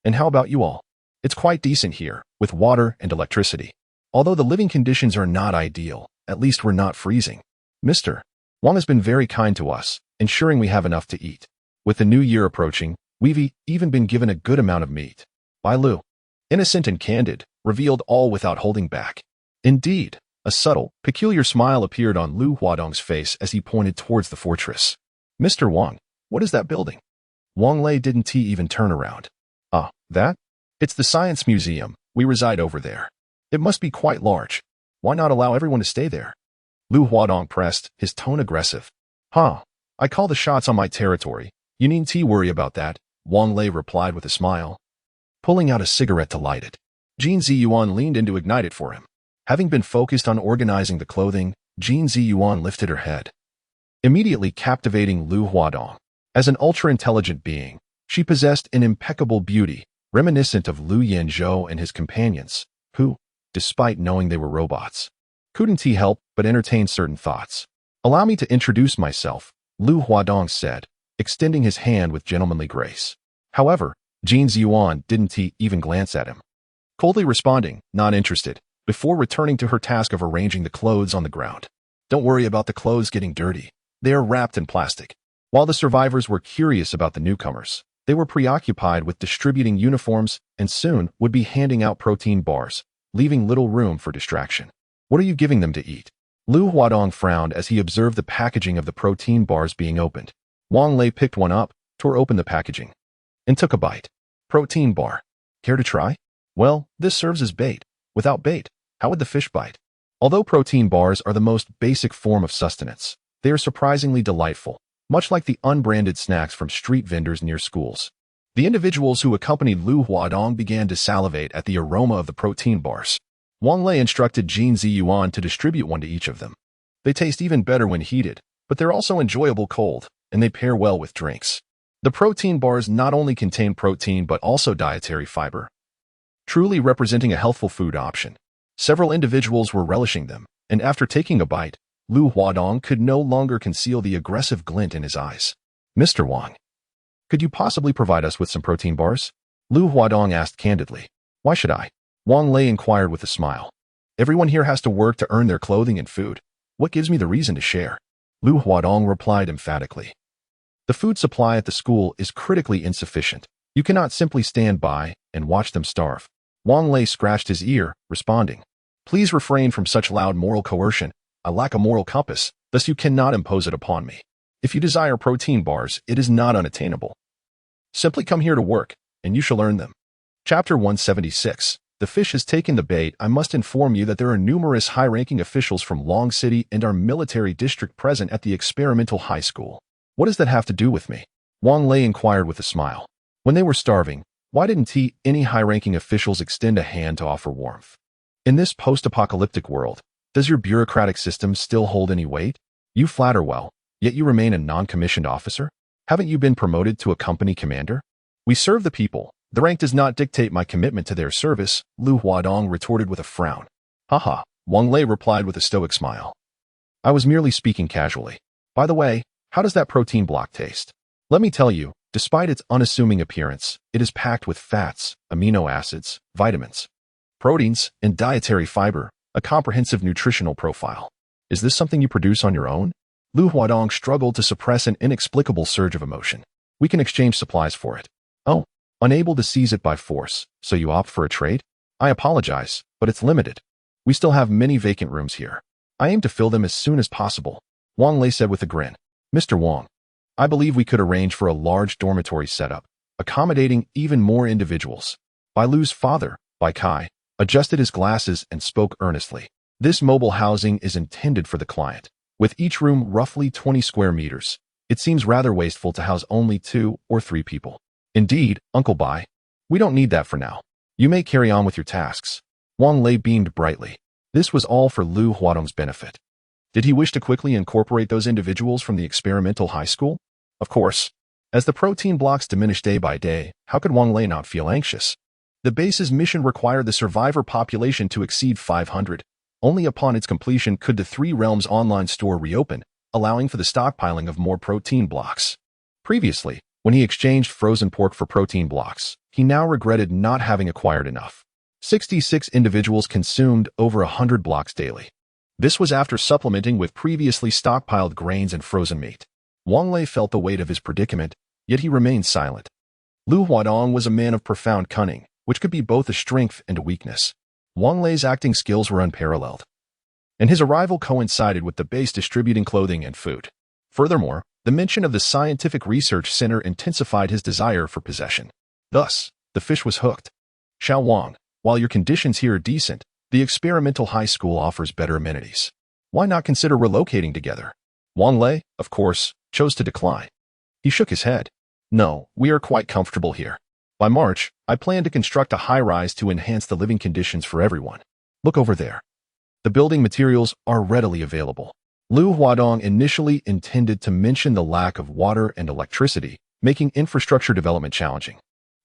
And how about you all? It's quite decent here, with water and electricity. Although the living conditions are not ideal, at least we're not freezing. Mr. Wang has been very kind to us, ensuring we have enough to eat. With the new year approaching, we've even been given a good amount of meat. Bai Lu, innocent and candid, revealed all without holding back. Indeed, a subtle, peculiar smile appeared on Lu Huadong's face as he pointed towards the fortress. Mr. Wang, what is that building? Wang Lei didn't even turn around. Ah, that? It's the Science Museum. We reside over there. It must be quite large. Why not allow everyone to stay there? Lu Huadong pressed, his tone aggressive. Huh, I call the shots on my territory. You needn't worry about that, Wang Lei replied with a smile, pulling out a cigarette to light it. Jin Ziyuan leaned in to ignite it for him. Having been focused on organizing the clothing, Jin Ziyuan lifted her head, immediately captivating Lu Huadong. As an ultra-intelligent being, she possessed an impeccable beauty, reminiscent of Lu Yanzhou and his companions, who, despite knowing they were robots, couldn't help but entertain certain thoughts. Allow me to introduce myself, Lu Huadong said, extending his hand with gentlemanly grace. However, Jin Ziyuan didn't even glance at him, coldly responding, not interested, before returning to her task of arranging the clothes on the ground. Don't worry about the clothes getting dirty. They are wrapped in plastic. While the survivors were curious about the newcomers, they were preoccupied with distributing uniforms and soon would be handing out protein bars, leaving little room for distraction. What are you giving them to eat? Lu Huadong frowned as he observed the packaging of the protein bars being opened. Wang Lei picked one up, tore open the packaging, and took a bite. Protein bar. Care to try? Well, this serves as bait. Without bait, how would the fish bite? Although protein bars are the most basic form of sustenance, they are surprisingly delightful, much like the unbranded snacks from street vendors near schools. The individuals who accompanied Lu Huadong began to salivate at the aroma of the protein bars. Wang Lei instructed Jin Ziyuan to distribute one to each of them. They taste even better when heated, but they're also enjoyable cold, and they pair well with drinks. The protein bars not only contain protein but also dietary fiber, truly representing a healthful food option. Several individuals were relishing them, and after taking a bite, Lu Huadong could no longer conceal the aggressive glint in his eyes. Mr. Wang, could you possibly provide us with some protein bars? Lu Huadong asked candidly. Why should I? Wang Lei inquired with a smile. Everyone here has to work to earn their clothing and food. What gives me the reason to share? Lu Huadong replied emphatically. The food supply at the school is critically insufficient. You cannot simply stand by and watch them starve. Wang Lei scratched his ear, responding. Please refrain from such loud moral coercion. I lack a moral compass, thus you cannot impose it upon me. If you desire protein bars, it is not unattainable. Simply come here to work, and you shall earn them. Chapter 176. The fish has taken the bait. I must inform you that there are numerous high-ranking officials from Long City and our military district present at the experimental high school. What does that have to do with me? Wang Lei inquired with a smile. When they were starving, why didn't any high-ranking officials extend a hand to offer warmth? In this post-apocalyptic world, does your bureaucratic system still hold any weight? You flatter well, yet you remain a non-commissioned officer? Haven't you been promoted to a company commander? We serve the people. The rank does not dictate my commitment to their service, Lu Huadong retorted with a frown. Haha, Wang Lei replied with a stoic smile. I was merely speaking casually. By the way, how does that protein block taste? Let me tell you, despite its unassuming appearance, it is packed with fats, amino acids, vitamins, proteins, and dietary fiber, a comprehensive nutritional profile. Is this something you produce on your own? Lu Huadong struggled to suppress an inexplicable surge of emotion. We can exchange supplies for it. Oh, unable to seize it by force, so you opt for a trade? I apologize, but it's limited. We still have many vacant rooms here. I aim to fill them as soon as possible, Wang Lei said with a grin. Mr. Wang, I believe we could arrange for a large dormitory setup, accommodating even more individuals. Bai Lu's father, Bai Kai, adjusted his glasses and spoke earnestly. This mobile housing is intended for the client. With each room roughly 20 square meters, it seems rather wasteful to house only 2 or 3 people. Indeed, Uncle Bai, we don't need that for now. You may carry on with your tasks. Wang Lei beamed brightly. This was all for Lu Huadong's benefit. Did he wish to quickly incorporate those individuals from the experimental high school? Of course. As the protein blocks diminished day by day, how could Wang Lei not feel anxious? The base's mission required the survivor population to exceed 500. Only upon its completion could the Three Realms online store reopen, allowing for the stockpiling of more protein blocks. Previously, when he exchanged frozen pork for protein blocks, he now regretted not having acquired enough. 66 individuals consumed over 100 blocks daily. This was after supplementing with previously stockpiled grains and frozen meat. Wang Lei felt the weight of his predicament, yet he remained silent. Lu Huadong was a man of profound cunning, which could be both a strength and a weakness. Wang Lei's acting skills were unparalleled, and his arrival coincided with the base distributing clothing and food. Furthermore, the mention of the scientific research center intensified his desire for possession. Thus, the fish was hooked. Xiao Wang, while your conditions here are decent, the experimental high school offers better amenities. Why not consider relocating together? Wang Lei, of course, chose to decline. He shook his head. No, we are quite comfortable here. By March, I plan to construct a high-rise to enhance the living conditions for everyone. Look over there. The building materials are readily available. Lu Huadong initially intended to mention the lack of water and electricity, making infrastructure development challenging.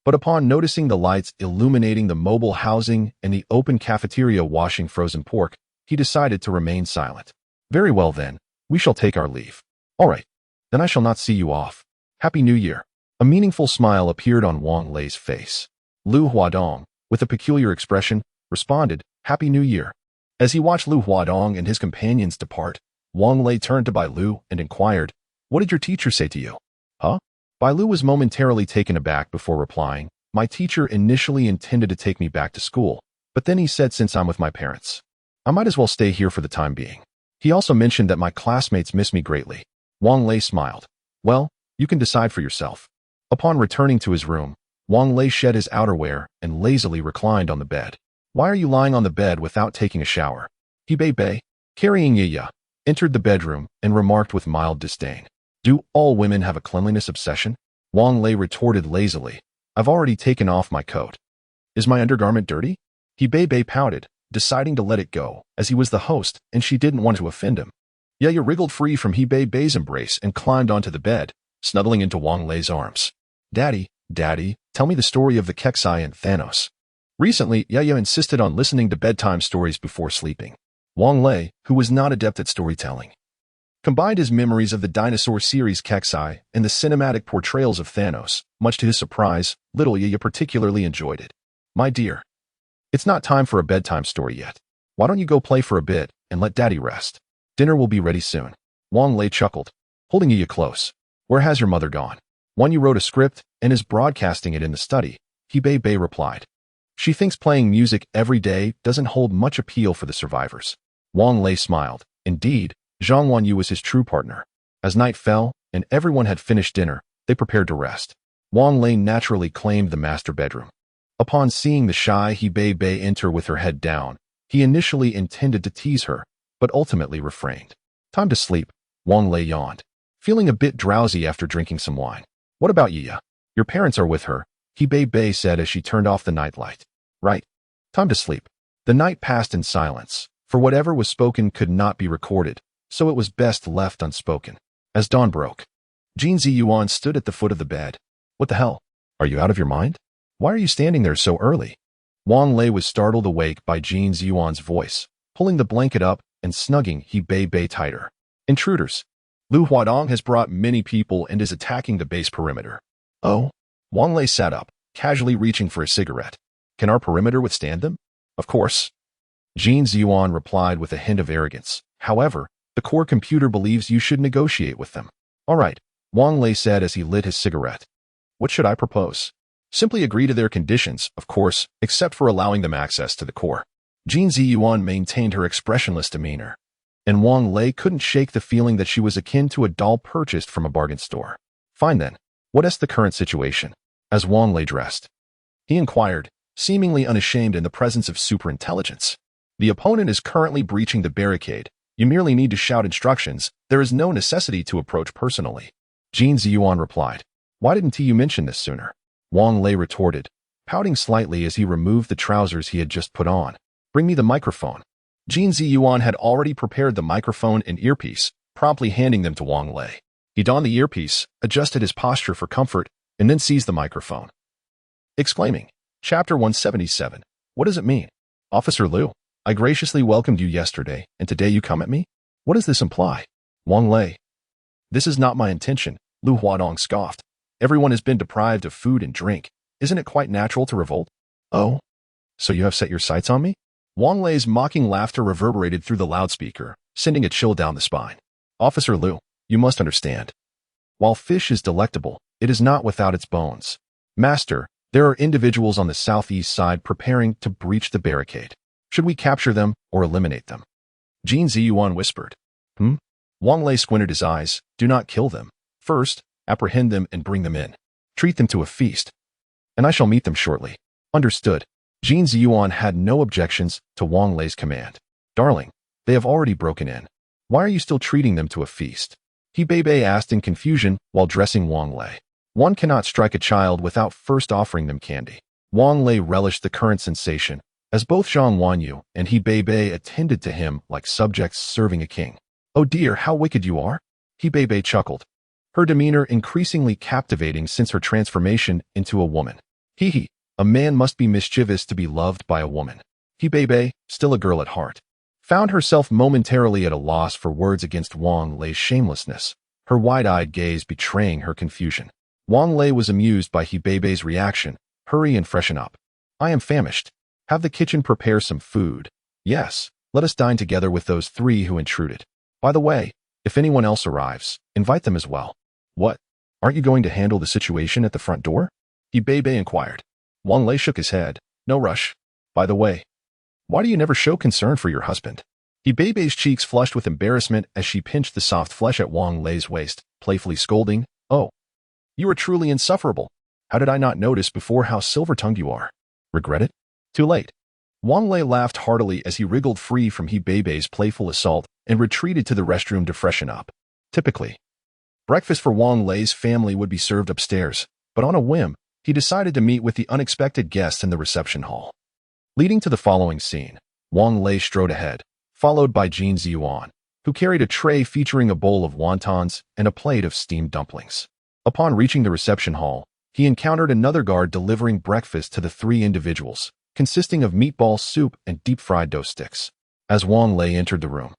But upon noticing the lights illuminating the mobile housing and the open cafeteria washing frozen pork, he decided to remain silent. Very well then, we shall take our leave. All right, then I shall not see you off. Happy New Year. A meaningful smile appeared on Wang Lei's face. Lu Huadong, with a peculiar expression, responded, Happy New Year. As he watched Lu Huadong and his companions depart, Wang Lei turned to Bai Lu and inquired, What did your teacher say to you? Huh? Bai Lu was momentarily taken aback before replying, My teacher initially intended to take me back to school, but then he said since I'm with my parents, I might as well stay here for the time being. He also mentioned that my classmates miss me greatly. Wang Lei smiled. Well, you can decide for yourself. Upon returning to his room, Wang Lei shed his outerwear and lazily reclined on the bed. Why are you lying on the bed without taking a shower? Hebei Bei, carrying Yiya, entered the bedroom and remarked with mild disdain. Do all women have a cleanliness obsession? Wang Lei retorted lazily. I've already taken off my coat. Is my undergarment dirty? Hebei Bei pouted, deciding to let it go, as he was the host and she didn't want to offend him. Yaya wriggled free from Hebei Bei's embrace and climbed onto the bed, snuggling into Wang Lei's arms. Daddy, tell me the story of the Keksai and Thanos. Recently, Yaya insisted on listening to bedtime stories before sleeping. Wang Lei, who was not adept at storytelling, combined his memories of the dinosaur series Keksai and the cinematic portrayals of Thanos. Much to his surprise, little Yaya particularly enjoyed it. My dear, it's not time for a bedtime story yet. Why don't you go play for a bit and let Daddy rest? Dinner will be ready soon. Wang Lei chuckled, holding Yaya close. Where has your mother gone? One you wrote a script and is broadcasting it in the study, Hebei Bei replied. She thinks playing music every day doesn't hold much appeal for the survivors. Wang Lei smiled. Indeed, Zhang Wanyu was his true partner. As night fell and everyone had finished dinner, they prepared to rest. Wang Lei naturally claimed the master bedroom. Upon seeing the shy Hebei Bei enter with her head down, he initially intended to tease her, but ultimately refrained. Time to sleep, Wang Lei yawned, feeling a bit drowsy after drinking some wine. What about Yiya? Your parents are with her, Hebei Bei said as she turned off the nightlight. Right. Time to sleep. The night passed in silence, for whatever was spoken could not be recorded, so it was best left unspoken. As dawn broke, Jin Ziyuan stood at the foot of the bed. What the hell? Are you out of your mind? Why are you standing there so early? Wang Lei was startled awake by Jin Ziyuan's voice, pulling the blanket up and snugging Hebei Bei tighter. Intruders. Lu Huadong has brought many people and is attacking the base perimeter. Oh? Wang Lei sat up, casually reaching for a cigarette. Can our perimeter withstand them? Of course. Jin Ziyuan replied with a hint of arrogance. However, the core computer believes you should negotiate with them. All right, Wang Lei said as he lit his cigarette. What should I propose? Simply agree to their conditions, of course, except for allowing them access to the core. Jin Ziyuan maintained her expressionless demeanor, and Wang Lei couldn't shake the feeling that she was akin to a doll purchased from a bargain store. Fine then, what is the current situation? As Wang Lei dressed, he inquired, seemingly unashamed in the presence of superintelligence. The opponent is currently breaching the barricade. You merely need to shout instructions. There is no necessity to approach personally. Jin Ziyuan replied. Why didn't you mention this sooner? Wang Lei retorted, pouting slightly as he removed the trousers he had just put on. Bring me the microphone. Jin Ziyuan had already prepared the microphone and earpiece, promptly handing them to Wang Lei. He donned the earpiece, adjusted his posture for comfort, and then seized the microphone, exclaiming, Chapter 177. What does it mean? Officer Liu, I graciously welcomed you yesterday, and today you come at me? What does this imply? Wang Lei. This is not my intention, Liu Huadong scoffed. Everyone has been deprived of food and drink. Isn't it quite natural to revolt? Oh, so you have set your sights on me? Wang Lei's mocking laughter reverberated through the loudspeaker, sending a chill down the spine. Officer Liu, you must understand. While fish is delectable, it is not without its bones. Master, there are individuals on the southeast side preparing to breach the barricade. Should we capture them or eliminate them? Jin Ziyuan whispered. Wang Lei squinted his eyes. Do not kill them. First, apprehend them and bring them in. Treat them to a feast. And I shall meet them shortly. Understood. Jin Ziyuan had no objections to Wang Lei's command. Darling, they have already broken in. Why are you still treating them to a feast? He Bei asked in confusion while dressing Wang Lei. One cannot strike a child without first offering them candy. Wang Lei relished the current sensation, as both Zhang Wanyu and He Bei attended to him like subjects serving a king. Oh dear, how wicked you are! He Bei chuckled, her demeanor increasingly captivating since her transformation into a woman. Hee, a man must be mischievous to be loved by a woman. He Bei, still a girl at heart, found herself momentarily at a loss for words against Wang Lei's shamelessness, her wide-eyed gaze betraying her confusion. Wang Lei was amused by He Bei's reaction. Hurry and freshen up. I am famished. Have the kitchen prepare some food. Yes, let us dine together with those three who intruded. By the way, if anyone else arrives, invite them as well. What? Aren't you going to handle the situation at the front door? He Bei inquired. Wang Lei shook his head. No rush. By the way, why do you never show concern for your husband? He Bei's cheeks flushed with embarrassment as she pinched the soft flesh at Wang Lei's waist, playfully scolding, Oh, you are truly insufferable. How did I not notice before how silver-tongued you are? Regret it? Too late. Wang Lei laughed heartily as he wriggled free from He Bei's playful assault and retreated to the restroom to freshen up. Typically, breakfast for Wang Lei's family would be served upstairs, but on a whim, he decided to meet with the unexpected guests in the reception hall. Leading to the following scene, Wang Lei strode ahead, followed by Jin Ziyuan, who carried a tray featuring a bowl of wontons and a plate of steamed dumplings. Upon reaching the reception hall, he encountered another guard delivering breakfast to the three individuals, consisting of meatball soup and deep-fried dough sticks. As Wang Lei entered the room,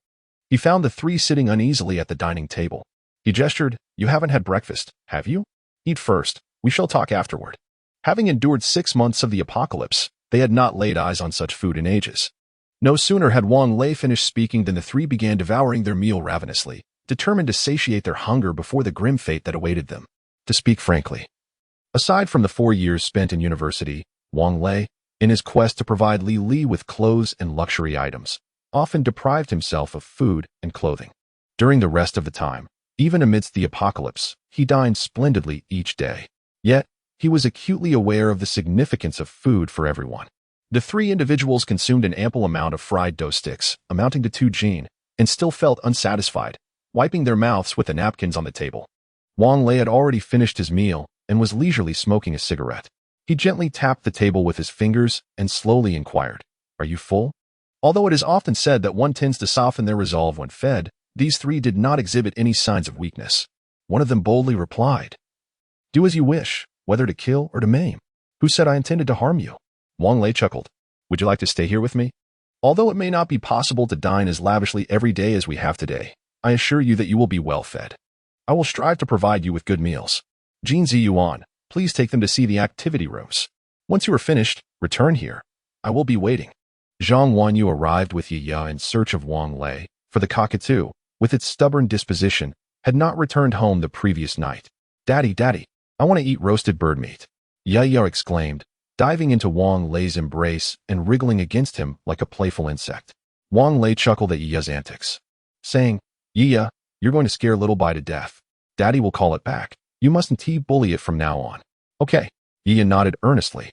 he found the three sitting uneasily at the dining table. He gestured, You haven't had breakfast, have you? Eat first, we shall talk afterward. Having endured 6 months of the apocalypse, they had not laid eyes on such food in ages. No sooner had Wang Lei finished speaking than the three began devouring their meal ravenously, determined to satiate their hunger before the grim fate that awaited them. To speak frankly, aside from the 4 years spent in university, Wang Lei, in his quest to provide Li Li with clothes and luxury items, often deprived himself of food and clothing. During the rest of the time, even amidst the apocalypse, he dined splendidly each day. Yet, he was acutely aware of the significance of food for everyone. The three individuals consumed an ample amount of fried dough sticks, amounting to 2 jin, and still felt unsatisfied, wiping their mouths with the napkins on the table. Wang Lei had already finished his meal and was leisurely smoking a cigarette. He gently tapped the table with his fingers and slowly inquired, Are you full? Although it is often said that one tends to soften their resolve when fed, these three did not exhibit any signs of weakness. One of them boldly replied, Do as you wish, whether to kill or to maim. Who said I intended to harm you? Wang Lei chuckled. Would you like to stay here with me? Although it may not be possible to dine as lavishly every day as we have today, I assure you that you will be well fed. I will strive to provide you with good meals. Jin Ziyuan, please take them to see the activity rooms. Once you are finished, return here. I will be waiting. Zhang Wanyu arrived with Yi in search of Wang Lei, for the cockatoo, with its stubborn disposition, had not returned home the previous night. Daddy, Daddy, I want to eat roasted bird meat, Yiya exclaimed, diving into Wang Lei's embrace and wriggling against him like a playful insect. Wang Lei chuckled at Yiya's antics, saying, Yiya, you're going to scare little Bai to death. Daddy will call it back. You mustn't bully it from now on. Okay. Yiya nodded earnestly.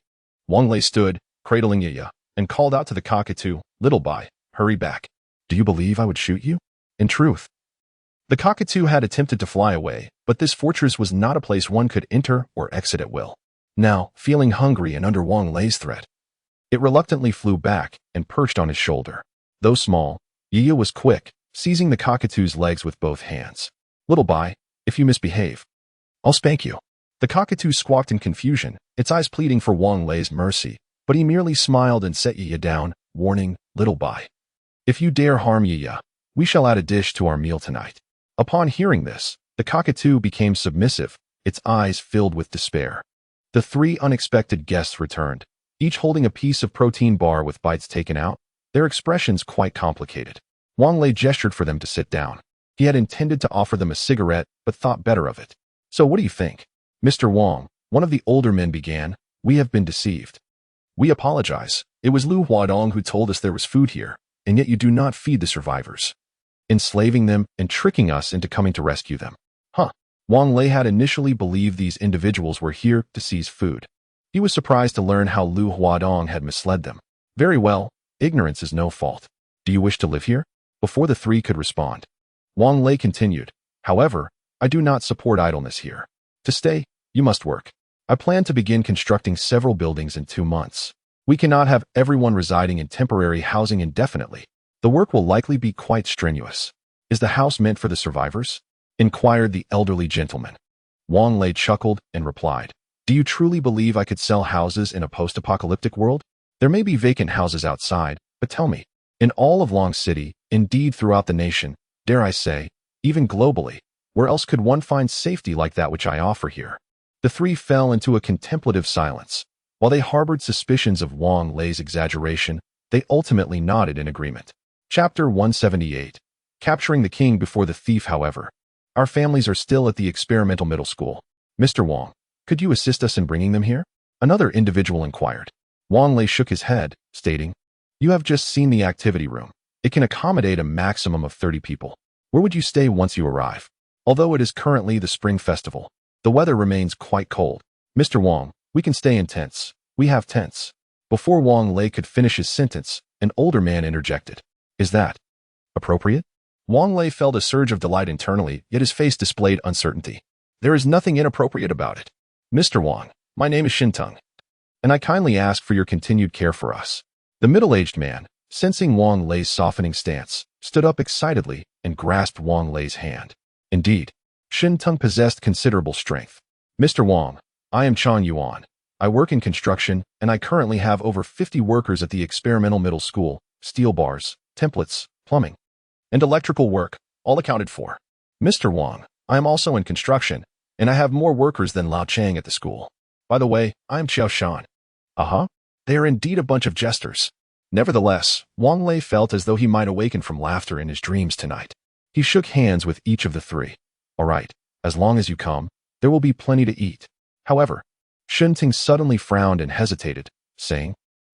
Wang Lei stood, cradling Yiya, and called out to the cockatoo, Little Bai, hurry back. Do you believe I would shoot you? In truth, the cockatoo had attempted to fly away, but this fortress was not a place one could enter or exit at will. Now, feeling hungry and under Wang Lei's threat, it reluctantly flew back and perched on his shoulder. Though small, Yiya was quick, seizing the cockatoo's legs with both hands. Little Bai, if you misbehave, I'll spank you. The cockatoo squawked in confusion, its eyes pleading for Wang Lei's mercy, but he merely smiled and set Yiya down, warning, Little Bai, if you dare harm Yiya, we shall add a dish to our meal tonight. Upon hearing this, the cockatoo became submissive, its eyes filled with despair. The three unexpected guests returned, each holding a piece of protein bar with bites taken out, their expressions quite complicated. Wang Lei gestured for them to sit down. He had intended to offer them a cigarette, but thought better of it. So what do you think? Mr. Wang, one of the older men began, we have been deceived. We apologize. It was Lu Huadong who told us there was food here, and yet you do not feed the survivors, enslaving them and tricking us into coming to rescue them. Huh. Wang Lei had initially believed these individuals were here to seize food. He was surprised to learn how Lu Huadong had misled them. Very well, ignorance is no fault. Do you wish to live here? Before the three could respond, Wang Lei continued, however, I do not support idleness here. To stay, you must work. I plan to begin constructing several buildings in 2 months. We cannot have everyone residing in temporary housing indefinitely. The work will likely be quite strenuous. Is the house meant for the survivors? Inquired the elderly gentleman. Wang Lei chuckled and replied, do you truly believe I could sell houses in a post-apocalyptic world? There may be vacant houses outside, but tell me, in all of Long City, indeed throughout the nation, dare I say, even globally, where else could one find safety like that which I offer here? The three fell into a contemplative silence. While they harbored suspicions of Wang Lei's exaggeration, they ultimately nodded in agreement. Chapter 178. Capturing the king before the thief. However, our families are still at the experimental middle school. Mr. Wang, could you assist us in bringing them here? Another individual inquired. Wang Lei shook his head, stating, you have just seen the activity room. It can accommodate a maximum of 30 people. Where would you stay once you arrive? Although it is currently the spring festival, the weather remains quite cold. Mr. Wang, we can stay in tents. We have tents. Before Wang Lei could finish his sentence, an older man interjected. Is that appropriate? Wang Lei felt a surge of delight internally, yet his face displayed uncertainty. There is nothing inappropriate about it. Mr. Wang, my name is Shinteng, and I kindly ask for your continued care for us. The middle-aged man, sensing Wang Lei's softening stance, stood up excitedly and grasped Wang Lei's hand. Indeed, Shinteng possessed considerable strength. Mr. Wang, I am Chan Yuan. I work in construction, and I currently have over 50 workers at the experimental middle school, steel bars, templates, plumbing, and electrical work, all accounted for. Mr. Wang, I am also in construction, and I have more workers than Lao Chang at the school. By the way, I am Xiao Shan. They are indeed a bunch of jesters. Nevertheless, Wang Lei felt as though he might awaken from laughter in his dreams tonight. He shook hands with each of the three. All right, as long as you come, there will be plenty to eat. However, Shinteng suddenly frowned and hesitated, saying,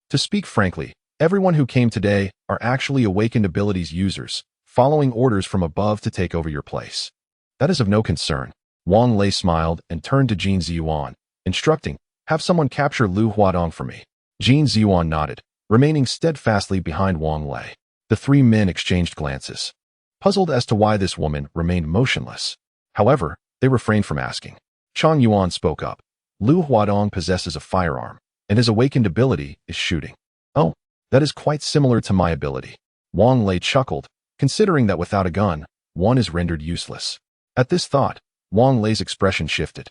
to speak frankly, everyone who came today are actually awakened abilities users, following orders from above to take over your place. That is of no concern. Wang Lei smiled and turned to Jin Ziyuan, instructing, have someone capture Lu Huadong for me. Jin Ziyuan nodded, remaining steadfastly behind Wang Lei. The three men exchanged glances, puzzled as to why this woman remained motionless. However, they refrained from asking. Chang Yuan spoke up. Lu Huadong possesses a firearm, and his awakened ability is shooting. Oh, that is quite similar to my ability. Wang Lei chuckled, considering that without a gun, one is rendered useless. At this thought, Wang Lei's expression shifted,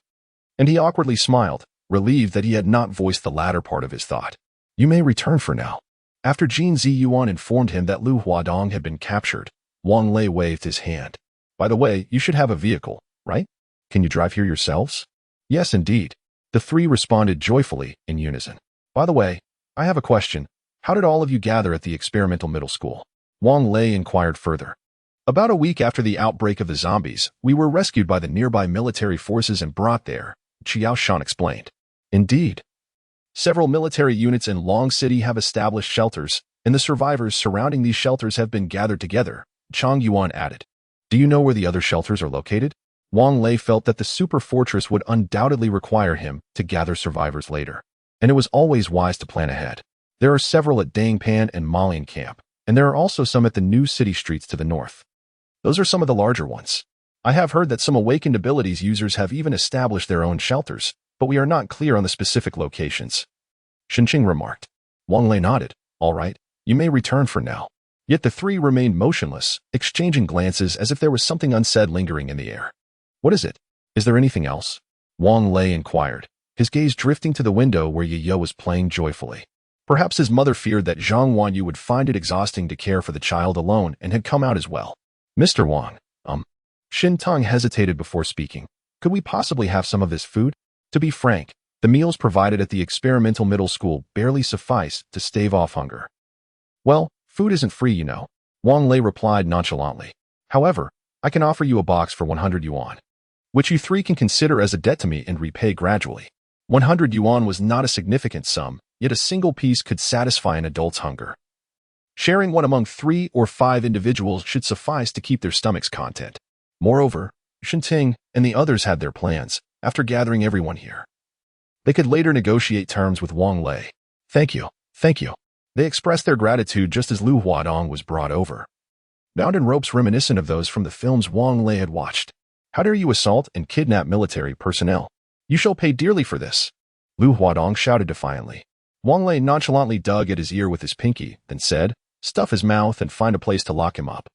and he awkwardly smiled, relieved that he had not voiced the latter part of his thought. You may return for now. After Jin Ziyuan informed him that Lu Huadong had been captured, Wang Lei waved his hand. By the way, you should have a vehicle, right? Can you drive here yourselves? Yes, indeed. The three responded joyfully in unison. By the way, I have a question. How did all of you gather at the experimental middle school? Wang Lei inquired further. About a week after the outbreak of the zombies, we were rescued by the nearby military forces and brought there, Xiao Shan explained. Indeed. Several military units in Long City have established shelters, and the survivors surrounding these shelters have been gathered together, Chang Yuan added. Do you know where the other shelters are located? Wang Lei felt that the super fortress would undoubtedly require him to gather survivors later, and it was always wise to plan ahead. There are several at Dangpan and Malian Camp, and there are also some at the new city streets to the north. Those are some of the larger ones. I have heard that some awakened abilities users have even established their own shelters, but we are not clear on the specific locations. Shenqing remarked. Wang Lei nodded. All right, you may return for now. Yet the three remained motionless, exchanging glances as if there was something unsaid lingering in the air. What is it? Is there anything else? Wang Lei inquired, his gaze drifting to the window where Yi was playing joyfully. Perhaps his mother feared that Zhang Wanyu would find it exhausting to care for the child alone and had come out as well. Mr. Wang, Shin Tong hesitated before speaking. Could we possibly have some of this food? To be frank, the meals provided at the experimental middle school barely suffice to stave off hunger. Well, food isn't free, you know, Wang Lei replied nonchalantly. However, I can offer you a box for 100 yuan, which you three can consider as a debt to me and repay gradually. 100 yuan was not a significant sum, yet a single piece could satisfy an adult's hunger. Sharing one among 3 or 5 individuals should suffice to keep their stomachs content. Moreover, Shenting and the others had their plans, after gathering everyone here. They could later negotiate terms with Wang Lei. Thank you, thank you. They expressed their gratitude just as Lu Huadong was brought over. Bound in ropes reminiscent of those from the films Wang Lei had watched. How dare you assault and kidnap military personnel? You shall pay dearly for this, Lu Huadong shouted defiantly. Wang Lei nonchalantly dug at his ear with his pinky, then said, stuff his mouth and find a place to lock him up.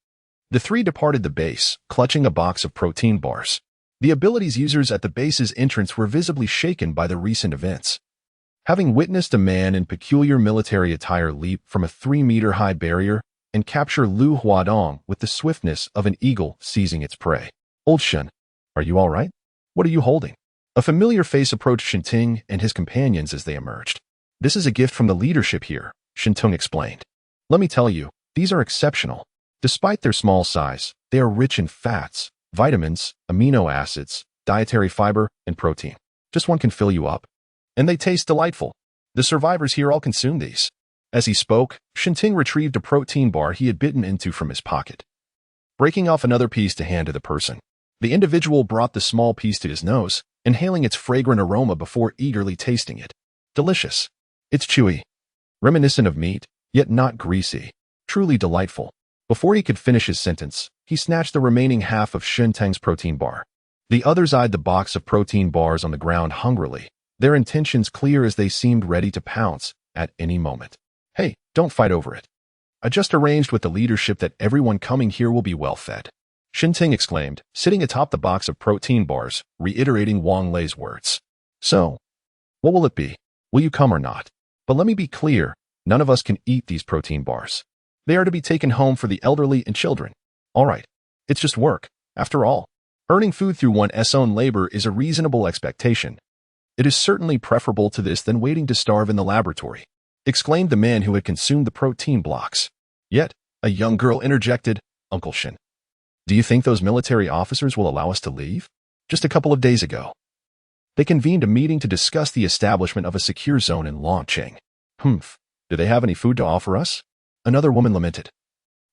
The three departed the base, clutching a box of protein bars. The abilities users at the base's entrance were visibly shaken by the recent events. Having witnessed a man in peculiar military attire leap from a 3-meter-high barrier and capture Lu Huadong with the swiftness of an eagle seizing its prey. Old Shen, are you all right? What are you holding? A familiar face approached Shinting and his companions as they emerged. This is a gift from the leadership here, Shintung explained. Let me tell you, these are exceptional. Despite their small size, they are rich in fats, vitamins, amino acids, dietary fiber, and protein. Just one can fill you up. And they taste delightful. The survivors here all consume these. As he spoke, Shinting retrieved a protein bar he had bitten into from his pocket. Breaking off another piece to hand to the person, the individual brought the small piece to his nose, inhaling its fragrant aroma before eagerly tasting it. Delicious. It's chewy. Reminiscent of meat, yet not greasy. Truly delightful. Before he could finish his sentence, he snatched the remaining half of Shinteng's protein bar. The others eyed the box of protein bars on the ground hungrily, their intentions clear as they seemed ready to pounce at any moment. Hey, don't fight over it. I just arranged with the leadership that everyone coming here will be well fed. Shinting exclaimed, sitting atop the box of protein bars, reiterating Wang Lei's words. So, what will it be? Will you come or not? But let me be clear, none of us can eat these protein bars. They are to be taken home for the elderly and children. All right, it's just work. After all, earning food through one's own labor is a reasonable expectation. It is certainly preferable to this than waiting to starve in the laboratory, exclaimed the man who had consumed the protein blocks. Yet, a young girl interjected, Uncle Shin. Do you think those military officers will allow us to leave? Just a couple of days ago, they convened a meeting to discuss the establishment of a secure zone in Longcheng. Do they have any food to offer us? Another woman lamented,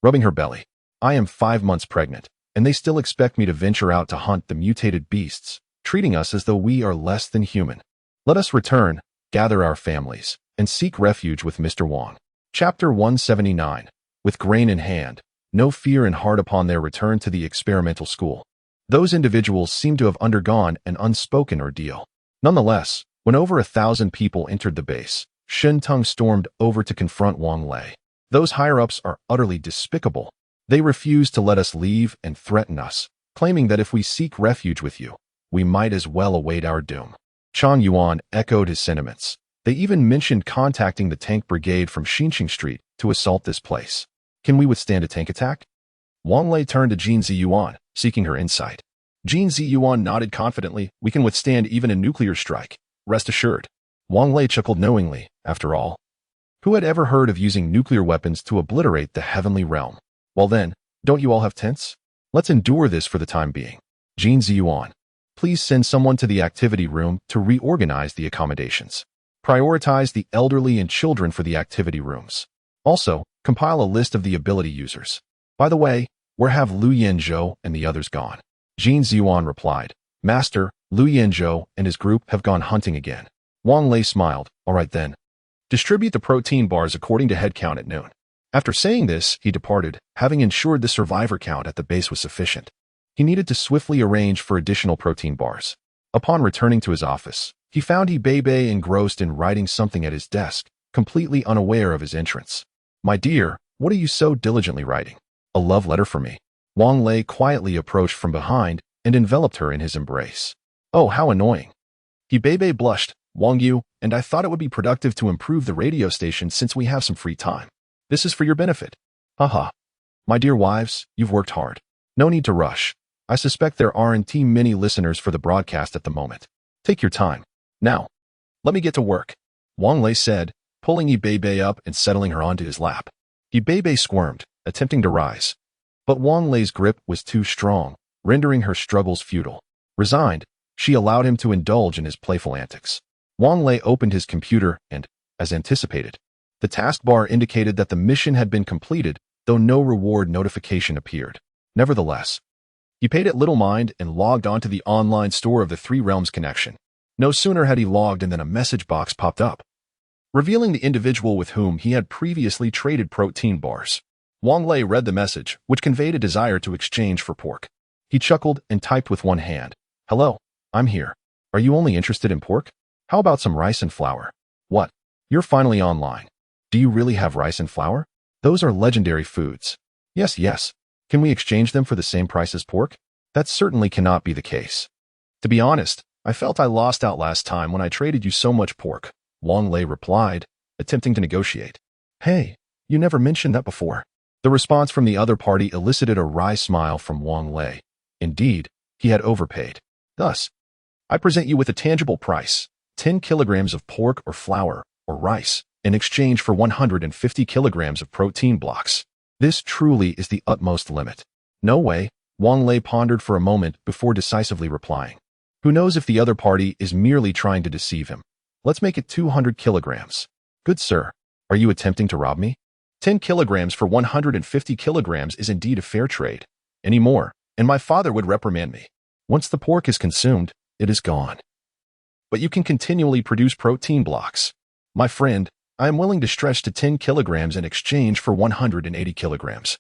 rubbing her belly. I am 5 months pregnant, and they still expect me to venture out to hunt the mutated beasts, treating us as though we are less than human. Let us return, gather our families, and seek refuge with Mr. Wang. Chapter 179. With grain in hand, no fear in heart upon their return to the experimental school. Those individuals seem to have undergone an unspoken ordeal. Nonetheless, when over 1,000 people entered the base, Shintung stormed over to confront Wang Lei. Those higher-ups are utterly despicable. They refuse to let us leave and threaten us, claiming that if we seek refuge with you, we might as well await our doom. Chang Yuan echoed his sentiments. They even mentioned contacting the tank brigade from Xinqing Street to assault this place. Can we withstand a tank attack? Wang Lei turned to Jin Ziyuan, seeking her insight. Jin Ziyuan nodded confidently. We can withstand even a nuclear strike. Rest assured. Wang Lei chuckled knowingly, after all. Who had ever heard of using nuclear weapons to obliterate the heavenly realm? Well then, Don't you all have tents? Let's endure this for the time being. Jin Ziyuan, please send someone to the activity room to reorganize the accommodations. Prioritize the elderly and children for the activity rooms. Also, compile a list of the ability users. By the way, where have Lu Yanzhou and the others gone? Jin Ziyuan replied, Master, Lu Yanzhou and his group have gone hunting again. Wang Lei smiled, all right then. Distribute the protein bars according to head count at noon. After saying this, he departed, having ensured the survivor count at the base was sufficient. He needed to swiftly arrange for additional protein bars. Upon returning to his office, he found Ibebe engrossed in writing something at his desk, completely unaware of his entrance. My dear, what are you so diligently writing? A love letter for me. Wang Lei quietly approached from behind and enveloped her in his embrace. Oh, how annoying. Ibebe blushed, Wang Yu, and I thought it would be productive to improve the radio station since we have some free time. This is for your benefit. Haha. My dear wives, you've worked hard. No need to rush. I suspect there aren't many listeners for the broadcast at the moment. Take your time. Now, let me get to work. Wang Lei said, pulling Ibebe up and settling her onto his lap. Ibebe squirmed, attempting to rise. But Wang Lei's grip was too strong, rendering her struggles futile. Resigned, she allowed him to indulge in his playful antics. Wang Lei opened his computer and, as anticipated, the taskbar indicated that the mission had been completed, though no reward notification appeared. Nevertheless, he paid it little mind and logged onto the online store of the Three Realms connection. No sooner had he logged in than a message box popped up, revealing the individual with whom he had previously traded protein bars. Wang Lei read the message, which conveyed a desire to exchange for pork. He chuckled and typed with one hand. Hello, I'm here. Are you only interested in pork? How about some rice and flour? What? You're finally online. Do you really have rice and flour? Those are legendary foods. Yes. Can we exchange them for the same price as pork? That certainly cannot be the case. To be honest, I felt I lost out last time when I traded you so much pork, Wang Lei replied, attempting to negotiate. Hey, you never mentioned that before. The response from the other party elicited a wry smile from Wang Lei. Indeed, he had overpaid. Thus, I present you with a tangible price, 10 kilograms of pork or flour or rice, in exchange for 150 kilograms of protein blocks. This truly is the utmost limit. No way, Wang Lei pondered for a moment before decisively replying. Who knows if the other party is merely trying to deceive him. Let's make it 200 kilograms. Good sir, are you attempting to rob me? 10 kilograms for 150 kilograms is indeed a fair trade. Any more, and my father would reprimand me. Once the pork is consumed, it is gone. But you can continually produce protein blocks. My friend, I am willing to stretch to 10 kilograms in exchange for 180 kilograms.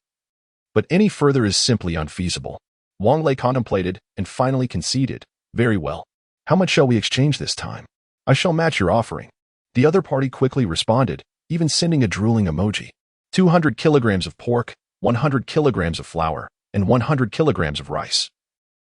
But any further is simply unfeasible. Wang Lei contemplated and finally conceded. Very well. How much shall we exchange this time? I shall match your offering. The other party quickly responded, even sending a drooling emoji. 200 kilograms of pork, 100 kilograms of flour, and 100 kilograms of rice.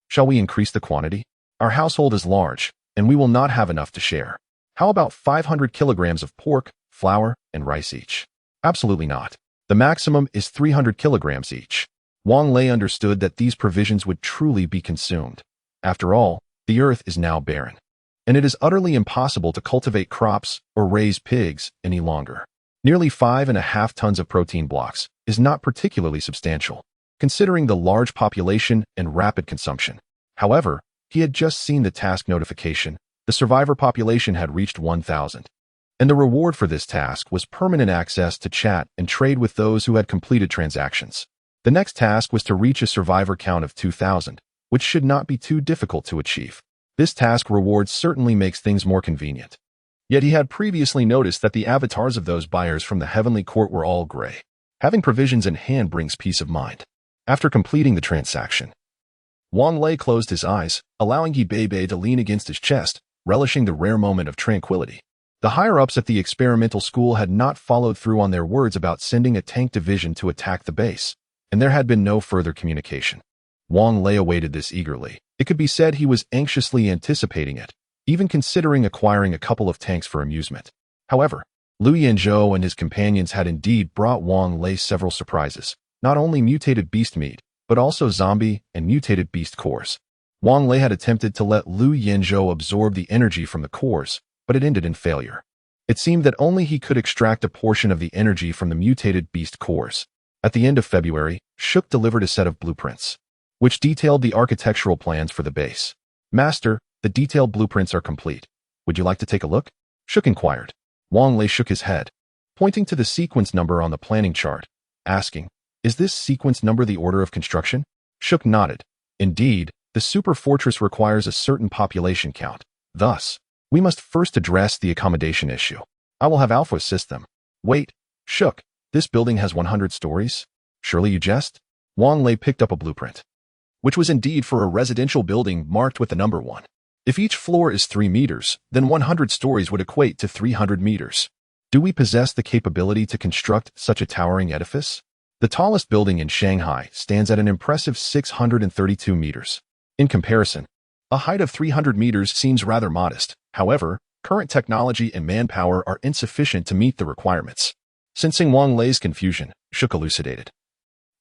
Shall we increase the quantity? Our household is large, and we will not have enough to share. How about 500 kilograms of pork, flour, and rice each? Absolutely not. The maximum is 300 kilograms each. Wang Lei understood that these provisions would truly be consumed. After all, the earth is now barren, and it is utterly impossible to cultivate crops or raise pigs any longer. Nearly 5.5 tons of protein blocks is not particularly substantial, considering the large population and rapid consumption. However, he had just seen the task notification. The survivor population had reached 1,000. And the reward for this task was permanent access to chat and trade with those who had completed transactions. The next task was to reach a survivor count of 2,000, which should not be too difficult to achieve. This task reward certainly makes things more convenient. Yet he had previously noticed that the avatars of those buyers from the heavenly court were all gray. Having provisions in hand brings peace of mind. After completing the transaction, Wang Lei closed his eyes, allowing Ibebe to lean against his chest, relishing the rare moment of tranquility. The higher-ups at the experimental school had not followed through on their words about sending a tank division to attack the base, and there had been no further communication. Wang Lei awaited this eagerly. It could be said he was anxiously anticipating it, even considering acquiring a couple of tanks for amusement. However, Lu Yanzhou and his companions had indeed brought Wang Lei several surprises, not only mutated beast meat, but also zombie and mutated beast cores. Wang Lei had attempted to let Lu Yanzhou absorb the energy from the cores, but it ended in failure. It seemed that only he could extract a portion of the energy from the mutated beast cores. At the end of February, Shuk delivered a set of blueprints, which detailed the architectural plans for the base. Master, the detailed blueprints are complete. Would you like to take a look? Shuk inquired. Wang Lei shook his head, pointing to the sequence number on the planning chart, asking, "Is this sequence number the order of construction?" Shuk nodded. Indeed, the super fortress requires a certain population count. Thus, we must first address the accommodation issue. I will have Alpha assist them. Wait, Shuk, this building has 100 stories? Surely you jest? Wang Lei picked up a blueprint, which was indeed for a residential building marked with the number 1. If each floor is 3 meters, then 100 stories would equate to 300 meters. Do we possess the capability to construct such a towering edifice? The tallest building in Shanghai stands at an impressive 632 meters. In comparison, a height of 300 meters seems rather modest. However, current technology and manpower are insufficient to meet the requirements. Sensing Wang Lei's confusion, Shuk elucidated.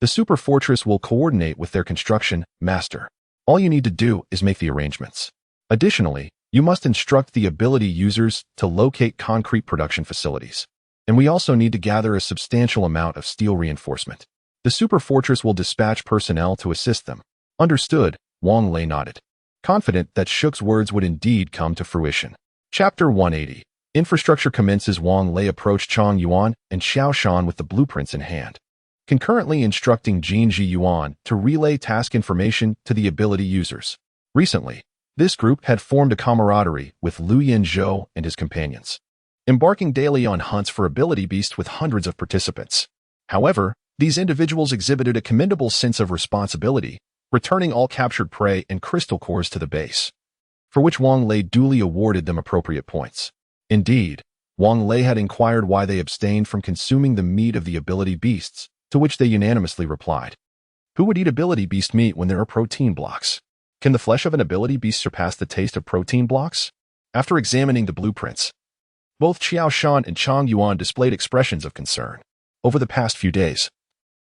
The super fortress will coordinate with their construction, master. All you need to do is make the arrangements. Additionally, you must instruct the ability users to locate concrete production facilities. And we also need to gather a substantial amount of steel reinforcement. The super fortress will dispatch personnel to assist them. Understood, Wang Lei nodded, confident that Shuk's words would indeed come to fruition. Chapter 180. Infrastructure commences. Wang Lei approached Chang Yuan and Xiao Shan with the blueprints in hand, concurrently instructing Jin Ji Yuan to relay task information to the ability users. Recently, this group had formed a camaraderie with Liu Yinzhou and his companions, embarking daily on hunts for ability beasts with hundreds of participants. However, these individuals exhibited a commendable sense of responsibility, returning all captured prey and crystal cores to the base, for which Wang Lei duly awarded them appropriate points. Indeed, Wang Lei had inquired why they abstained from consuming the meat of the ability beasts, to which they unanimously replied, "Who would eat ability beast meat when there are protein blocks? Can the flesh of an ability beast surpass the taste of protein blocks?" After examining the blueprints, both Xiao Shan and Chang Yuan displayed expressions of concern. Over the past few days,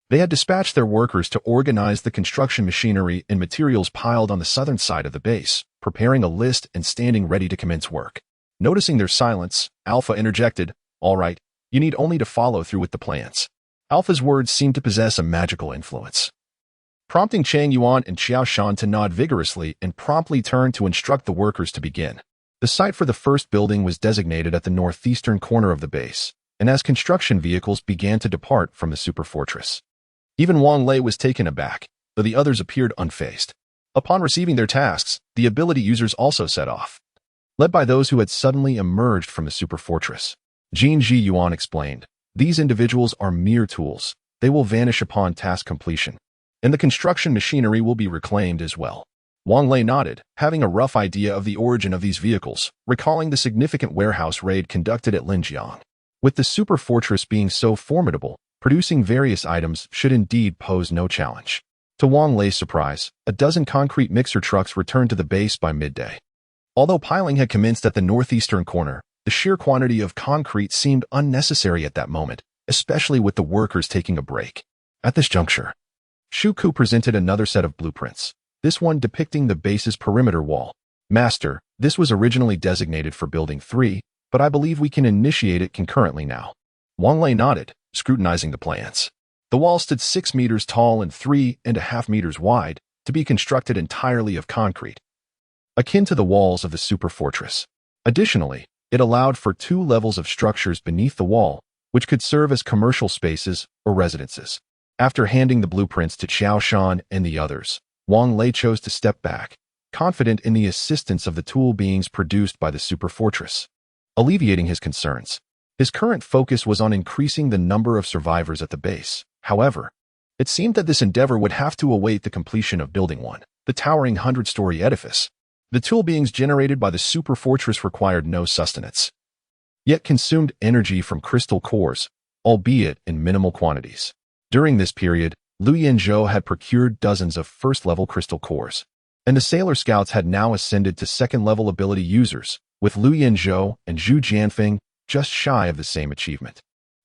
they had dispatched their workers to organize the construction machinery and materials piled on the southern side of the base, preparing a list and standing ready to commence work. Noticing their silence, Alpha interjected, "All right, you need only to follow through with the plans." Alpha's words seemed to possess a magical influence, prompting Chang Yuan and Xiao Shan to nod vigorously and promptly turn to instruct the workers to begin. The site for the first building was designated at the northeastern corner of the base, and as construction vehicles began to depart from the super fortress, even Wang Lei was taken aback, though the others appeared unfazed. Upon receiving their tasks, the ability users also set off, led by those who had suddenly emerged from the super fortress. Jin Ji Yuan explained, "These individuals are mere tools. They will vanish upon task completion, and the construction machinery will be reclaimed as well." Wang Lei nodded, having a rough idea of the origin of these vehicles, recalling the significant warehouse raid conducted at Linjiang. With the super fortress being so formidable, producing various items should indeed pose no challenge. To Wang Lei's surprise, a dozen concrete mixer trucks returned to the base by midday. Although piling had commenced at the northeastern corner, the sheer quantity of concrete seemed unnecessary at that moment, especially with the workers taking a break. At this juncture, Shuku presented another set of blueprints, this one depicting the base's perimeter wall. "Master, this was originally designated for Building 3, but I believe we can initiate it concurrently now." Wang Lei nodded, scrutinizing the plans. The wall stood 6 meters tall and 3.5 meters wide, to be constructed entirely of concrete, akin to the walls of the super fortress. Additionally, it allowed for 2 levels of structures beneath the wall, which could serve as commercial spaces or residences. After handing the blueprints to Xiao Shan and the others, Wang Lei chose to step back, confident in the assistance of the tool beings produced by the super fortress, alleviating his concerns. His current focus was on increasing the number of survivors at the base. However, it seemed that this endeavor would have to await the completion of Building 1, the towering 100-story edifice. The tool beings generated by the super fortress required no sustenance, yet consumed energy from crystal cores, albeit in minimal quantities. During this period, Liu Yinzhou had procured dozens of first-level crystal cores, and the Sailor Scouts had now ascended to second-level ability users, with Liu Yinzhou and Zhu Jianfeng just shy of the same achievement.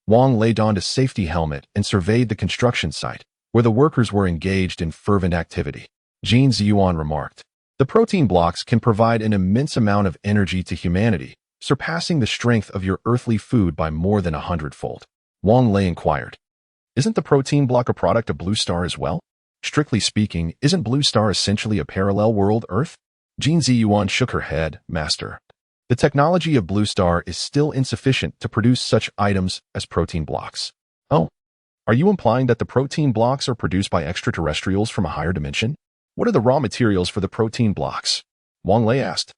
Wang Lei donned a safety helmet and surveyed the construction site, where the workers were engaged in fervent activity. Jin Ziyuan remarked, "The protein blocks can provide an immense amount of energy to humanity, surpassing the strength of your earthly food by more than 100-fold. Wang Lei inquired, Isn't the protein block a product of Blue Star as well? Strictly speaking, isn't Blue Star essentially a parallel world Earth? Jin Ziyuan shook her head, Master. The technology of Blue Star is still insufficient to produce such items as protein blocks. Oh, are you implying that the protein blocks are produced by extraterrestrials from a higher dimension? What are the raw materials for the protein blocks? Wang Lei asked.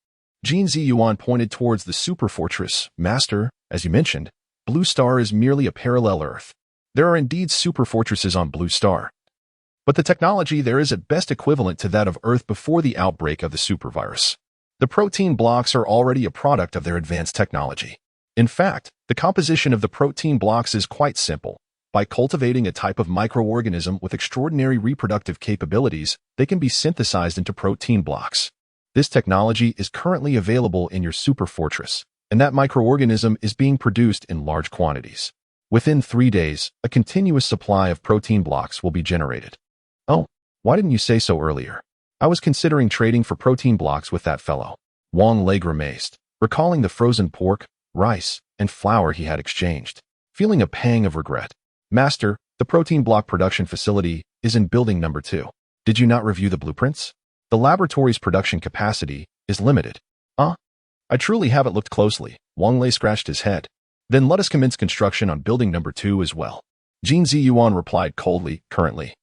Jin Ziyuan pointed towards the super fortress. Master, as you mentioned, Blue Star is merely a parallel Earth. There are indeed super fortresses on Blue Star, but the technology there is at best equivalent to that of Earth before the outbreak of the supervirus. The protein blocks are already a product of their advanced technology. In fact, the composition of the protein blocks is quite simple. By cultivating a type of microorganism with extraordinary reproductive capabilities, they can be synthesized into protein blocks. This technology is currently available in your super fortress, and that microorganism is being produced in large quantities. Within 3 days, a continuous supply of protein blocks will be generated. Oh, why didn't you say so earlier? I was considering trading for protein blocks with that fellow. Wang Lei grimaced, recalling the frozen pork, rice, and flour he had exchanged, feeling a pang of regret. Master, the protein block production facility is in building number 2. Did you not review the blueprints? The laboratory's production capacity is limited. I truly haven't looked closely. Wang Lei scratched his head. Then let us commence construction on building number 2 as well. Jin Ziyuan replied coldly, currently.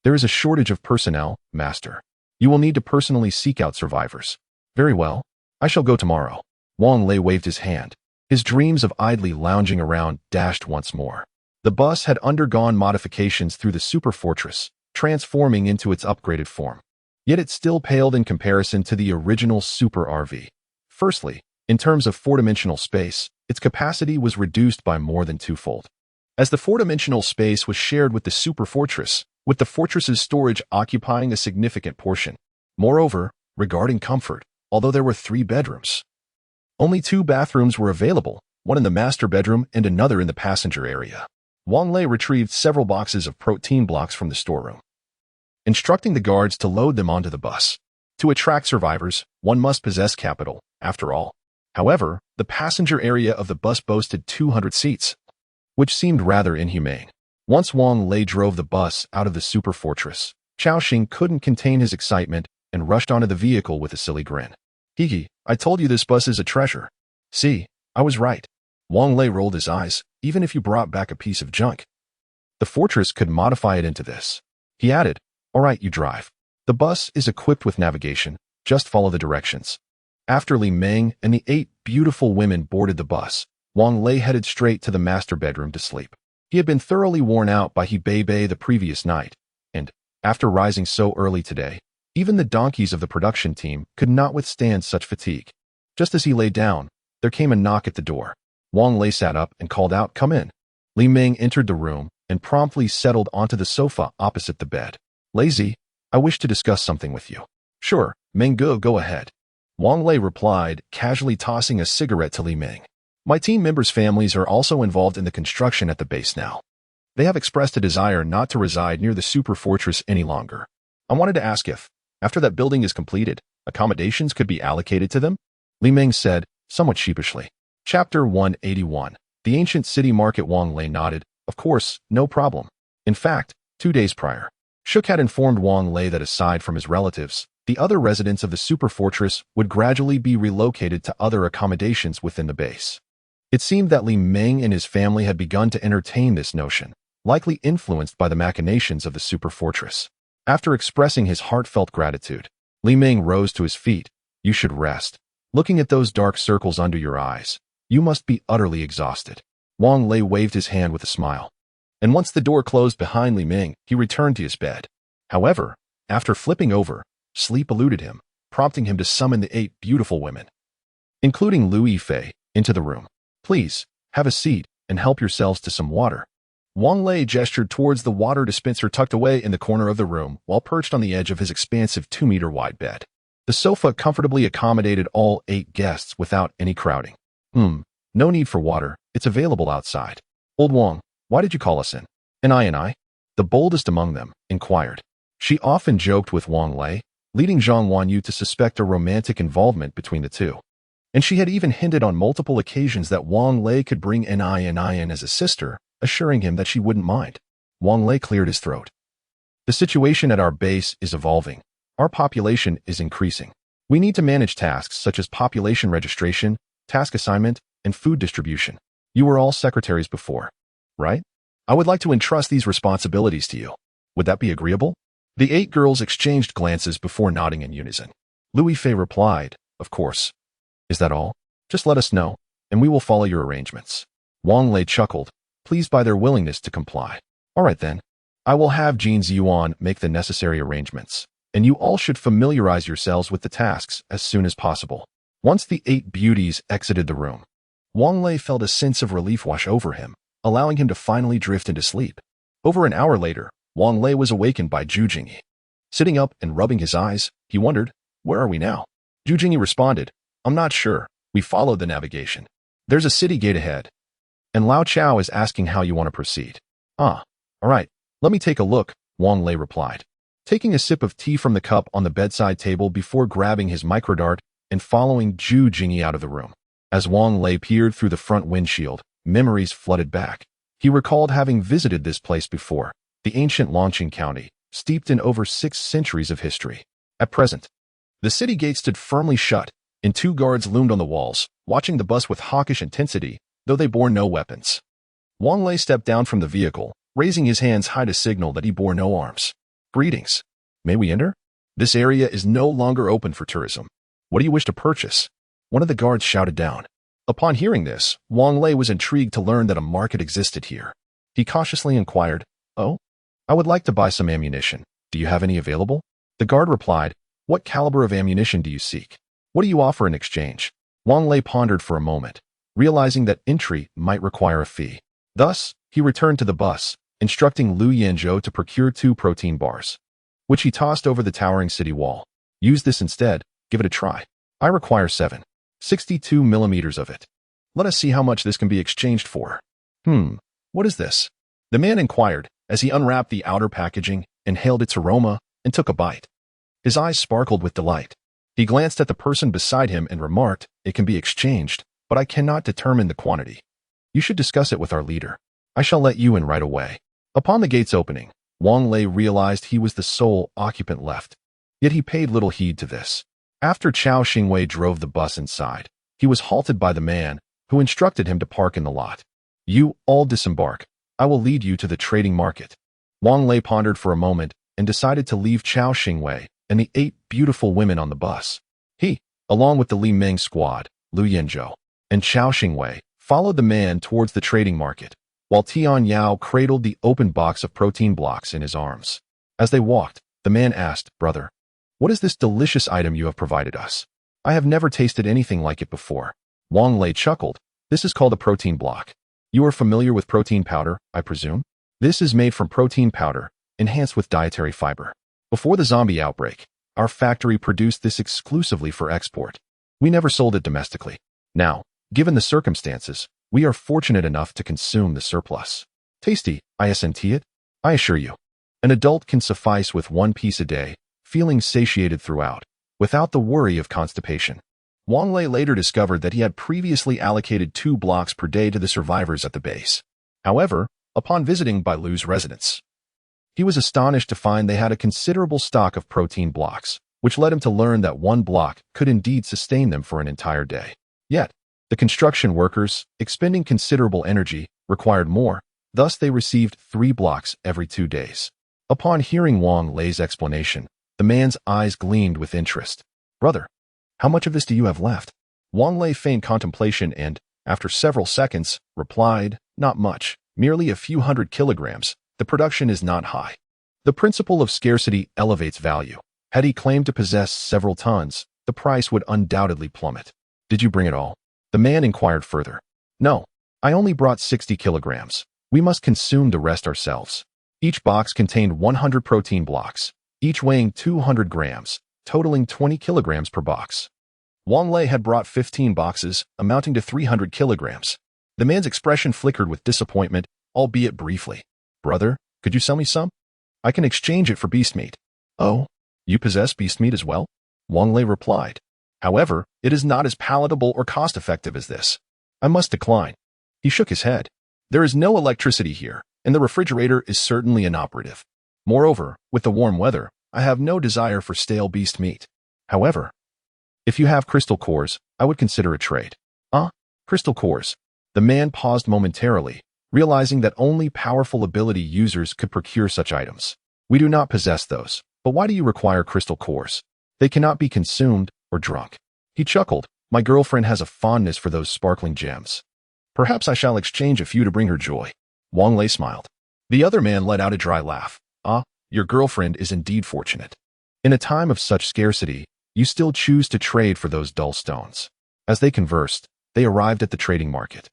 There is a shortage of personnel, Master. You will need to personally seek out survivors. Very well. I shall go tomorrow. Wang Lei waved his hand. His dreams of idly lounging around dashed once more. The bus had undergone modifications through the super fortress, transforming into its upgraded form. Yet it still paled in comparison to the original Super RV. Firstly, in terms of four-dimensional space, its capacity was reduced by more than twofold. As the four-dimensional space was shared with the super fortress, with the fortress's storage occupying a significant portion. Moreover, regarding comfort, although there were 3 bedrooms, only 2 bathrooms were available, one in the master bedroom and another in the passenger area. Wang Lei retrieved several boxes of protein blocks from the storeroom, instructing the guards to load them onto the bus. To attract survivors, one must possess capital, after all. However, the passenger area of the bus boasted 200 seats, which seemed rather inhumane. Once Wang Lei drove the bus out of the super fortress, Chaoxing couldn't contain his excitement and rushed onto the vehicle with a silly grin. Hiki, I told you this bus is a treasure. See, I was right. Wang Lei rolled his eyes. Even if you brought back a piece of junk, the fortress could modify it into this. He added, all right, you drive. The bus is equipped with navigation. Just follow the directions. After Li Meng and the 8 beautiful women boarded the bus, Wang Lei headed straight to the master bedroom to sleep. He had been thoroughly worn out by Hebei the previous night, and, after rising so early today, even the donkeys of the production team could not withstand such fatigue. Just as he lay down, there came a knock at the door. Wang Lei sat up and called out, come in. Li Meng entered the room and promptly settled onto the sofa opposite the bed. Lazy, I wish to discuss something with you. Sure, Meng go ahead. Wang Lei replied, casually tossing a cigarette to Li Meng. My team members' families are also involved in the construction at the base now. They have expressed a desire not to reside near the super fortress any longer. I wanted to ask if, after that building is completed, accommodations could be allocated to them? Li Meng said, somewhat sheepishly. Chapter 181. The Ancient City Market. Wang Lei nodded. Of course, no problem. In fact, 2 days prior, Shook had informed Wang Lei that aside from his relatives, the other residents of the super fortress would gradually be relocated to other accommodations within the base. It seemed that Li Meng and his family had begun to entertain this notion, likely influenced by the machinations of the super fortress. After expressing his heartfelt gratitude, Li Meng rose to his feet. You should rest. Looking at those dark circles under your eyes, you must be utterly exhausted. Wang Lei waved his hand with a smile. And once the door closed behind Li Meng, he returned to his bed. However, after flipping over, sleep eluded him, prompting him to summon the 8 beautiful women, including Lu Yifei, into the room. Please, have a seat and help yourselves to some water. Wang Lei gestured towards the water dispenser tucked away in the corner of the room while perched on the edge of his expansive 2-meter-wide bed. The sofa comfortably accommodated all 8 guests without any crowding. No need for water, it's available outside. Old Wang, why did you call us in? And I? The boldest among them, inquired. She often joked with Wang Lei, leading Zhang Wanyu to suspect a romantic involvement between the two. And she had even hinted on multiple occasions that Wang Lei could bring Ni in as a sister, assuring him that she wouldn't mind. Wang Lei cleared his throat. The situation at our base is evolving. Our population is increasing. We need to manage tasks such as population registration, task assignment, and food distribution. You were all secretaries before, right? I would like to entrust these responsibilities to you. Would that be agreeable? The 8 girls exchanged glances before nodding in unison. Louis Fei replied, of course. Is that all? Just let us know, and we will follow your arrangements. Wang Lei chuckled, pleased by their willingness to comply. All right then. I will have Jin Ziyuan make the necessary arrangements, and you all should familiarize yourselves with the tasks as soon as possible. Once the 8 beauties exited the room, Wang Lei felt a sense of relief wash over him, allowing him to finally drift into sleep. Over an hour later, Wang Lei was awakened by Zhu Jingyi. Sitting up and rubbing his eyes, he wondered, where are we now? Zhu Jingyi responded, I'm not sure. We followed the navigation. There's a city gate ahead. And Lao Chao is asking how you want to proceed. Ah, all right. Let me take a look, Wang Lei replied, taking a sip of tea from the cup on the bedside table before grabbing his microdart and following Zhu Jingyi out of the room. As Wang Lei peered through the front windshield, memories flooded back. He recalled having visited this place before, the ancient Longqing County, steeped in over 6 centuries of history. At present, the city gate stood firmly shut, and 2 guards loomed on the walls, watching the bus with hawkish intensity, though they bore no weapons. Wang Lei stepped down from the vehicle, raising his hands high to signal that he bore no arms. Greetings. May we enter? This area is no longer open for tourism. What do you wish to purchase? One of the guards shouted down. Upon hearing this, Wang Lei was intrigued to learn that a market existed here. He cautiously inquired, Oh? I would like to buy some ammunition. Do you have any available? The guard replied, What caliber of ammunition do you seek? What do you offer in exchange? Wang Lei pondered for a moment, realizing that entry might require a fee. Thus, he returned to the bus, instructing Liu Yanzhou to procure 2 protein bars, which he tossed over the towering city wall. Use this instead. Give it a try. I require 7.62 millimeters of it. Let us see how much this can be exchanged for. What is this? The man inquired as he unwrapped the outer packaging, inhaled its aroma, and took a bite. His eyes sparkled with delight. He glanced at the person beside him and remarked, It can be exchanged, but I cannot determine the quantity. You should discuss it with our leader. I shall let you in right away. Upon the gate's opening, Wang Lei realized he was the sole occupant left. Yet he paid little heed to this. After Chao Xingwei drove the bus inside, he was halted by the man, who instructed him to park in the lot. You all disembark. I will lead you to the trading market. Wang Lei pondered for a moment and decided to leave Chao Xingwei and the 8 beautiful women on the bus. He, along with the Li Meng squad, Liu Yanzhou, and Chao Xingwei, followed the man towards the trading market, while Tian Yao cradled the open box of protein blocks in his arms. As they walked, the man asked, Brother, what is this delicious item you have provided us? I have never tasted anything like it before. Wang Lei chuckled. This is called a protein block. You are familiar with protein powder, I presume? This is made from protein powder, enhanced with dietary fiber. Before the zombie outbreak, our factory produced this exclusively for export. We never sold it domestically. Now, given the circumstances, we are fortunate enough to consume the surplus. Tasty, isn't it? I assure you. An adult can suffice with 1 piece a day, feeling satiated throughout, without the worry of constipation. Wang Lei later discovered that he had previously allocated 2 blocks per day to the survivors at the base. However, upon visiting Bailu's residence, he was astonished to find they had a considerable stock of protein blocks, which led him to learn that 1 block could indeed sustain them for an entire day. Yet, the construction workers, expending considerable energy, required more, thus they received 3 blocks every 2 days. Upon hearing Wang Lei's explanation, the man's eyes gleamed with interest. Brother, how much of this do you have left? Wang Lei feigned contemplation and, after several seconds, replied, Not much, merely a few 100 kilograms. The production is not high. The principle of scarcity elevates value. Had he claimed to possess several tons, the price would undoubtedly plummet. Did you bring it all? The man inquired further. No, I only brought 60 kilograms. We must consume the rest ourselves. Each box contained 100 protein blocks, each weighing 200 grams, totaling 20 kilograms per box. Wang Lei had brought 15 boxes, amounting to 300 kilograms. The man's expression flickered with disappointment, albeit briefly. Brother, could you sell me some? I can exchange it for beast meat. Oh, you possess beast meat as well? Wang Lei replied. However, it is not as palatable or cost-effective as this. I must decline. He shook his head. There is no electricity here, and the refrigerator is certainly inoperative. Moreover, with the warm weather, I have no desire for stale beast meat. However, if you have crystal cores, I would consider a trade. Crystal cores. The man paused momentarily, realizing that only powerful ability users could procure such items. We do not possess those, but why do you require crystal cores? They cannot be consumed or drunk. He chuckled. My girlfriend has a fondness for those sparkling gems. Perhaps I shall exchange a few to bring her joy. Wang Lei smiled. The other man let out a dry laugh. Your girlfriend is indeed fortunate. In a time of such scarcity, you still choose to trade for those dull stones. As they conversed, they arrived at the trading market.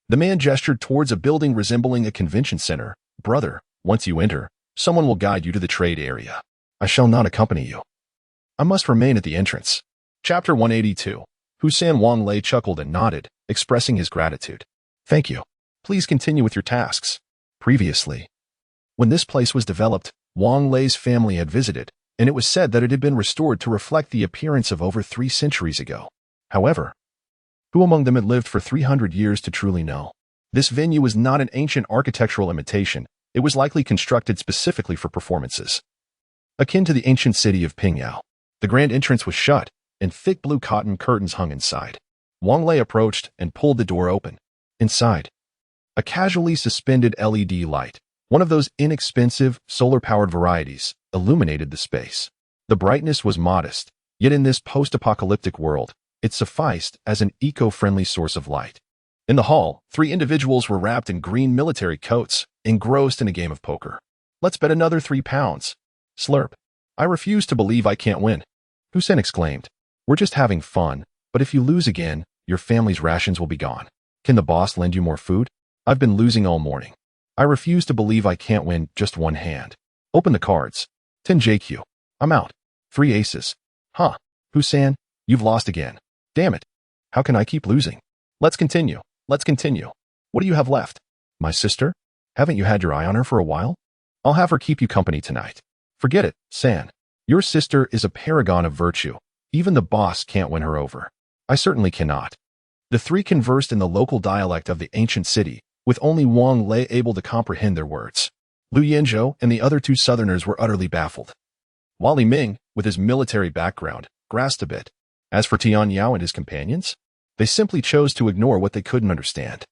The man gestured towards a building resembling a convention center. Brother, once you enter, someone will guide you to the trade area. I shall not accompany you. I must remain at the entrance. Chapter 182. Husan. Wang Lei chuckled and nodded, expressing his gratitude. Thank you. Please continue with your tasks. Previously, when this place was developed, Wang Lei's family had visited, and it was said that it had been restored to reflect the appearance of over 3 centuries ago. However, who among them had lived for 300 years to truly know? This venue was not an ancient architectural imitation. It was likely constructed specifically for performances. Akin to the ancient city of Pingyao, the grand entrance was shut, and thick blue cotton curtains hung inside. Wang Lei approached and pulled the door open. Inside, a casually suspended LED light, one of those inexpensive, solar-powered varieties, illuminated the space. The brightness was modest, yet in this post-apocalyptic world, it sufficed as an eco-friendly source of light. In the hall, 3 individuals were wrapped in green military coats, engrossed in a game of poker. Let's bet another 3 pounds. Slurp. I refuse to believe I can't win. Husan exclaimed. We're just having fun, but if you lose again, your family's rations will be gone. Can the boss lend you more food? I've been losing all morning. I refuse to believe I can't win just one hand. Open the cards. 10 JQ. I'm out. 3 aces. Husan, you've lost again. Damn it. How can I keep losing? Let's continue. What do you have left? My sister? Haven't you had your eye on her for a while? I'll have her keep you company tonight. Forget it, San. Your sister is a paragon of virtue. Even the boss can't win her over. I certainly cannot. The 3 conversed in the local dialect of the ancient city, with only Wang Lei able to comprehend their words. Liu Yanzhou and the other 2 southerners were utterly baffled. Wally Ming, with his military background, grasped a bit. As for Tian Yao and his companions, they simply chose to ignore what they couldn't understand.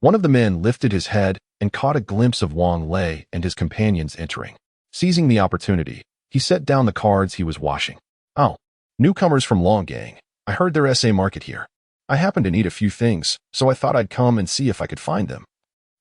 One of the men lifted his head and caught a glimpse of Wang Lei and his companions entering. Seizing the opportunity, he set down the cards he was washing. Newcomers from Longgang. I heard their SA market here. I happen to need a few things, so I thought I'd come and see if I could find them.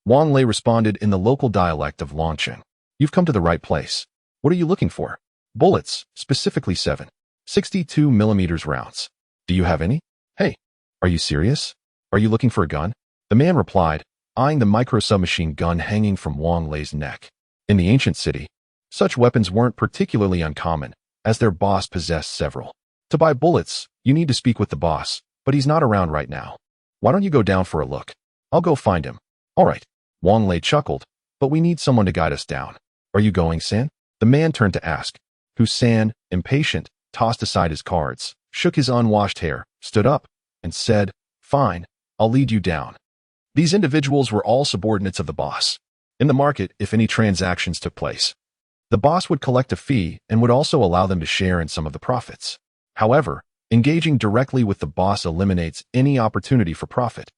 Wang Lei responded in the local dialect of Longcheng. You've come to the right place. What are you looking for? Bullets, specifically 7.62mm rounds. Do you have any? Hey, are you serious? Are you looking for a gun? The man replied, eyeing the micro-submachine gun hanging from Wang Lei's neck. In the ancient city, such weapons weren't particularly uncommon, as their boss possessed several. To buy bullets, you need to speak with the boss, but he's not around right now. Why don't you go down for a look? I'll go find him. All right. Wang Lei chuckled, but we need someone to guide us down. Are you going, San? The man turned to ask. Husan, impatient, tossed aside his cards, shook his unwashed hair, stood up, and said, Fine, I'll lead you down. These individuals were all subordinates of the boss. In the market, if any transactions took place, the boss would collect a fee and would also allow them to share in some of the profits. However, engaging directly with the boss eliminates any opportunity for profit.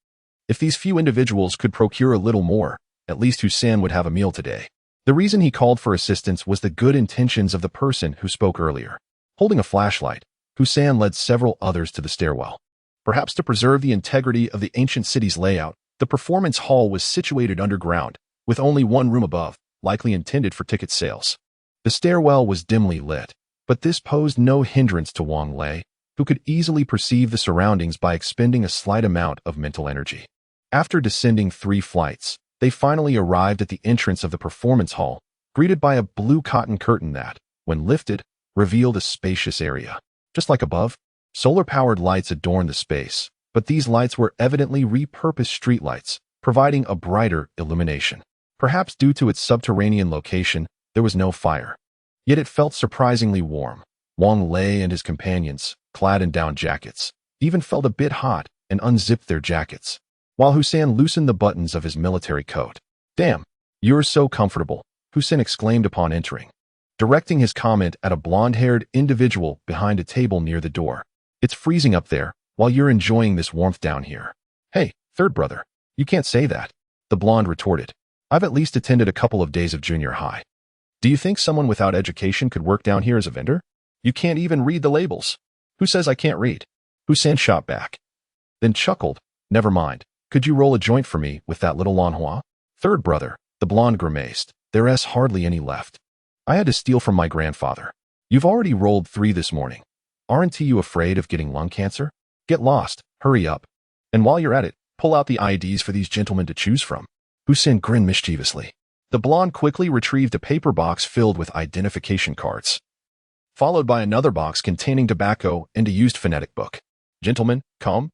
If these few individuals could procure a little more, at least Husan would have a meal today. The reason he called for assistance was the good intentions of the person who spoke earlier. Holding a flashlight, Husan led several others to the stairwell. Perhaps to preserve the integrity of the ancient city's layout, the performance hall was situated underground, with only one room above, likely intended for ticket sales. The stairwell was dimly lit, but this posed no hindrance to Wang Lei, who could easily perceive the surroundings by expending a slight amount of mental energy. After descending 3 flights, they finally arrived at the entrance of the performance hall, greeted by a blue cotton curtain that, when lifted, revealed a spacious area. Just like above, solar-powered lights adorned the space, but these lights were evidently repurposed streetlights, providing a brighter illumination. Perhaps due to its subterranean location, there was no fire. Yet it felt surprisingly warm. Wang Lei and his companions, clad in down jackets, even felt a bit hot and unzipped their jackets, while Husan loosened the buttons of his military coat. Damn, "You're so comfortable," Hussein exclaimed upon entering, directing his comment at a blonde-haired individual behind a table near the door. "It's freezing up there, while you're enjoying this warmth down here." "Hey, third brother, you can't say that," the blonde retorted. "I've at least attended a couple of days of junior high. Do you think someone without education could work down here as a vendor? You can't even read the labels." "Who says I can't read?" Hussein shot back, then chuckled. "Never mind. Could you roll a joint for me with that little manhwa?" "Third brother," the blonde grimaced, "there's hardly any left. I had to steal from my grandfather." "You've already rolled 3 this morning. Aren't you afraid of getting lung cancer? Get lost, hurry up. And while you're at it, pull out the IDs for these gentlemen to choose from." Hussein grinned mischievously. The blonde quickly retrieved a paper box filled with identification cards, followed by another box containing tobacco and a used phonetic book. "Gentlemen, come.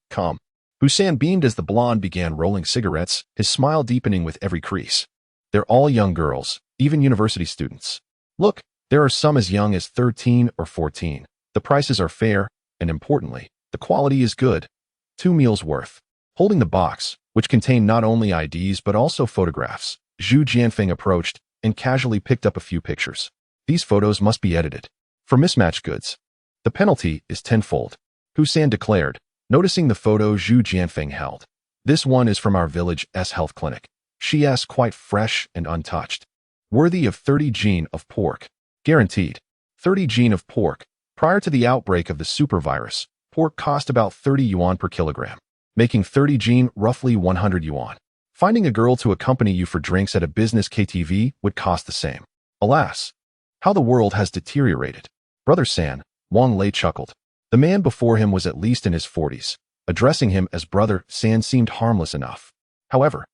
Hussein beamed as the blonde began rolling cigarettes, his smile deepening with every crease. "They're all young girls, even university students. Look, there are some as young as 13 or 14. The prices are fair, and importantly, the quality is good. 2 meals worth." Holding the box, which contained not only IDs but also photographs, Zhu Jianfeng approached and casually picked up a few pictures. "These photos must be edited for mismatched goods. The penalty is tenfold," Hussein declared, noticing the photo Zhu Jianfeng held. "This one is from our village's health clinic. She's quite fresh and untouched. Worthy of 30 gene of pork. Guaranteed. 30 gene of pork. Prior to the outbreak of the supervirus, pork cost about 30 yuan per kilogram, making 30 gene roughly 100 yuan. Finding a girl to accompany you for drinks at a business KTV would cost the same. Alas, how the world has deteriorated." "Brother San," Wang Lei chuckled. The man before him was at least in his 40s. Addressing him as Brother San seemed harmless enough. However,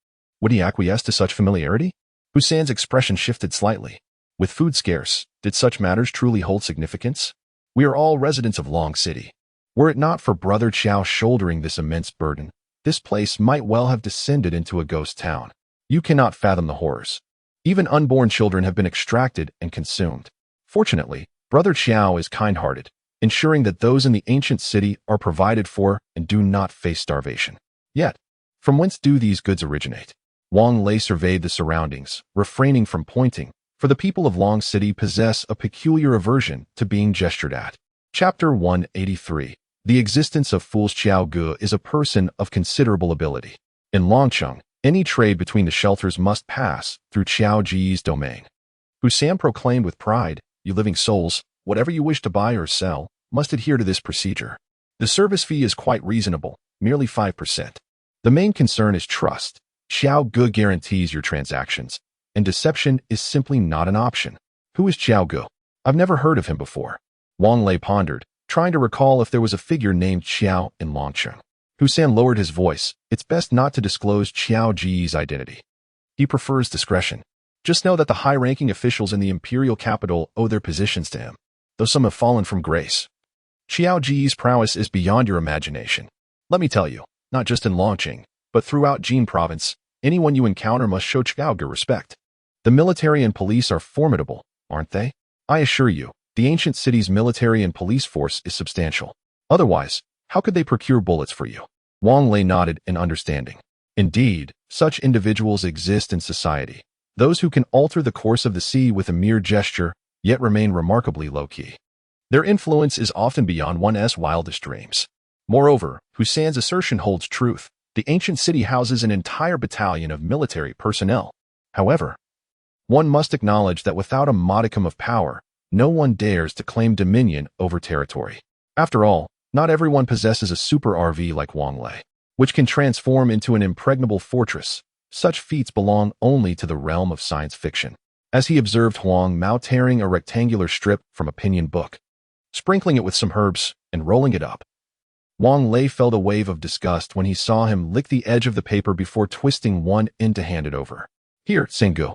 would he acquiesce to such familiarity? Hussein's expression shifted slightly. With food scarce, did such matters truly hold significance? "We are all residents of Long City. Were it not for Brother Chow shouldering this immense burden, this place might well have descended into a ghost town. You cannot fathom the horrors. Even unborn children have been extracted and consumed. Fortunately, Brother Chow is kind-hearted, ensuring that those in the ancient city are provided for and do not face starvation. Yet, from whence do these goods originate?" Wang Lei surveyed the surroundings, refraining from pointing, for the people of Long City possess a peculiar aversion to being gestured at. Chapter 183. The existence of Fool's Chiao Gu is a person of considerable ability. In Longcheng, any trade between the shelters must pass through Chiao Ji's domain. Hussein proclaimed with pride, "You living souls, whatever you wish to buy or sell, must adhere to this procedure. The service fee is quite reasonable, merely 5%. The main concern is trust. Chiao Gu guarantees your transactions, and deception is simply not an option." "Who is Chiao Gu? I've never heard of him before." Wang Lei pondered, trying to recall if there was a figure named Chiao in Longcheng. Hussein lowered his voice. "It's best not to disclose Chiao Ji's identity. He prefers discretion. Just know that the high-ranking officials in the imperial capital owe their positions to him, though some have fallen from grace. Chiao Ji's prowess is beyond your imagination. Let me tell you, not just in Longqing, but throughout Jin province, anyone you encounter must show Chiao Gu respect. The military and police are formidable, aren't they? I assure you, the ancient city's military and police force is substantial. Otherwise, how could they procure bullets for you?" Wang Lei nodded in understanding. Indeed, such individuals exist in society. Those who can alter the course of the sea with a mere gesture, yet remain remarkably low-key. Their influence is often beyond one's wildest dreams. Moreover, Hussein's assertion holds truth. The ancient city houses an entire battalion of military personnel. However, one must acknowledge that without a modicum of power, no one dares to claim dominion over territory. After all, not everyone possesses a super RV like Wang Lei, which can transform into an impregnable fortress. Such feats belong only to the realm of science fiction. As he observed Huang Mao tearing a rectangular strip from a pinyin book, sprinkling it with some herbs, and rolling it up, Wang Lei felt a wave of disgust when he saw him lick the edge of the paper before twisting one end to hand it over. "Here, Sengu.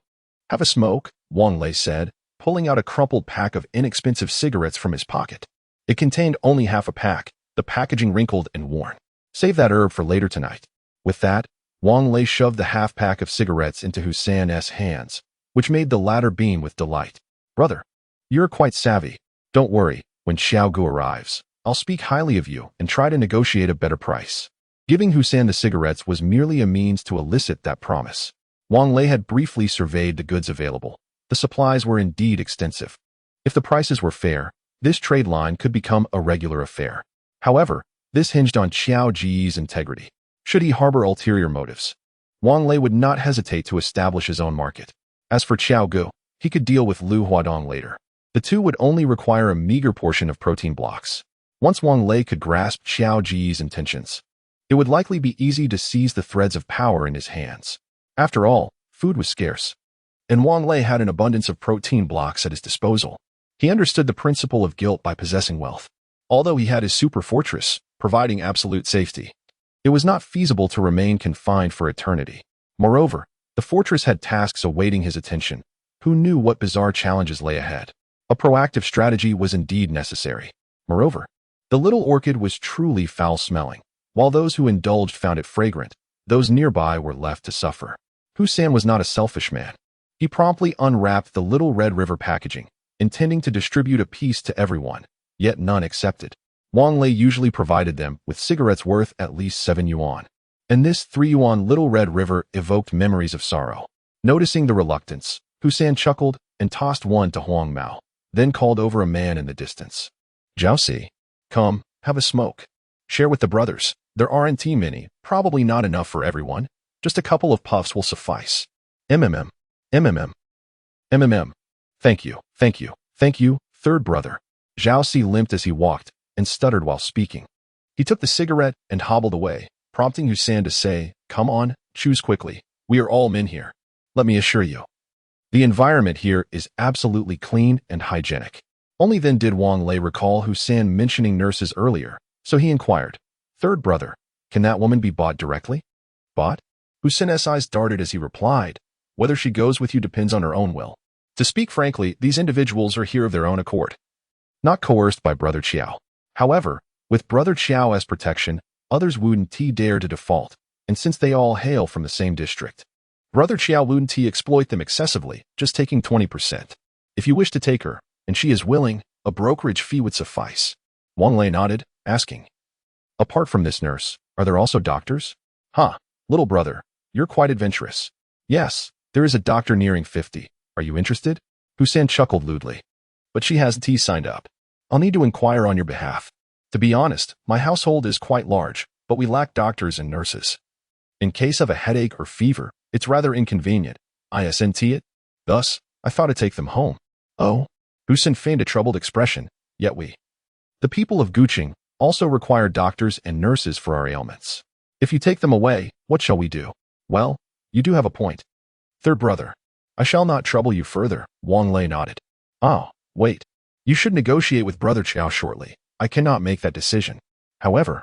Have a smoke," Wang Lei said, pulling out a crumpled pack of inexpensive cigarettes from his pocket. It contained only half a pack, the packaging wrinkled and worn. "Save that herb for later tonight." With that, Wang Lei shoved the half-pack of cigarettes into Hussein's hands, which made the latter beam with delight. "Brother, you're quite savvy. Don't worry, when Chiao Gu arrives, I'll speak highly of you and try to negotiate a better price." Giving Hussein the cigarettes was merely a means to elicit that promise. Wang Lei had briefly surveyed the goods available. The supplies were indeed extensive. If the prices were fair, this trade line could become a regular affair. However, this hinged on Xiao Ji's integrity. Should he harbor ulterior motives, Wang Lei would not hesitate to establish his own market. As for Xiao Gu, he could deal with Lu Huadong later. The two would only require a meager portion of protein blocks. Once Wang Lei could grasp Xiao Ji's intentions, it would likely be easy to seize the threads of power in his hands. After all, food was scarce, and Wang Lei had an abundance of protein blocks at his disposal. He understood the principle of guilt by possessing wealth. Although he had his super fortress, providing absolute safety, it was not feasible to remain confined for eternity. Moreover, the fortress had tasks awaiting his attention. Who knew what bizarre challenges lay ahead? A proactive strategy was indeed necessary. Moreover, the little orchid was truly foul-smelling. While those who indulged found it fragrant, those nearby were left to suffer. Hu-san was not a selfish man. He promptly unwrapped the little Red River packaging, intending to distribute a piece to everyone, yet none accepted. Wang Lei usually provided them with cigarettes worth at least 7 yuan. And this 3 yuan Little Red River evoked memories of sorrow. Noticing the reluctance, Hu-san chuckled and tossed one to Huang Mao, then called over a man in the distance. Jiaoxi, come, have a smoke. Share with the brothers. There aren't too many, probably not enough for everyone. Just a couple of puffs will suffice. MMM. Thank you, thank you, thank you, third brother. Jiaoxi limped as he walked and stuttered while speaking. He took the cigarette and hobbled away, prompting Hu-san to say, come on, choose quickly. We are all men here. Let me assure you. The environment here is absolutely clean and hygienic. Only then did Wang Lei recall Hu-san mentioning nurses earlier, so he inquired, third brother, can that woman be bought directly? Bought? Hu-san's eyes darted as he replied, whether she goes with you depends on her own will. To speak frankly, these individuals are here of their own accord, not coerced by Brother Qiao. However, with Brother Qiao as protection, others wouldn't dare to default, and since they all hail from the same district, Brother Qiao wouldn't exploit them excessively, just taking 20%. If you wish to take her, and she is willing, a brokerage fee would suffice. Wang Lei nodded, asking, apart from this nurse, are there also doctors? Huh, little brother, you're quite adventurous. Yes, there is a doctor nearing 50. Are you interested? Hu-san chuckled lewdly. But she hasn't signed up. I'll need to inquire on your behalf. To be honest, my household is quite large, but we lack doctors and nurses. In case of a headache or fever, it's rather inconvenient. Isn't it? Thus, I thought to take them home. Oh? Hu-san feigned a troubled expression, yet we, the people of Guqing, also require doctors and nurses for our ailments. If you take them away, what shall we do? Well, you do have a point. Third brother, I shall not trouble you further, Wang Lei nodded. Oh, wait. You should negotiate with Brother Qiao shortly. I cannot make that decision. However,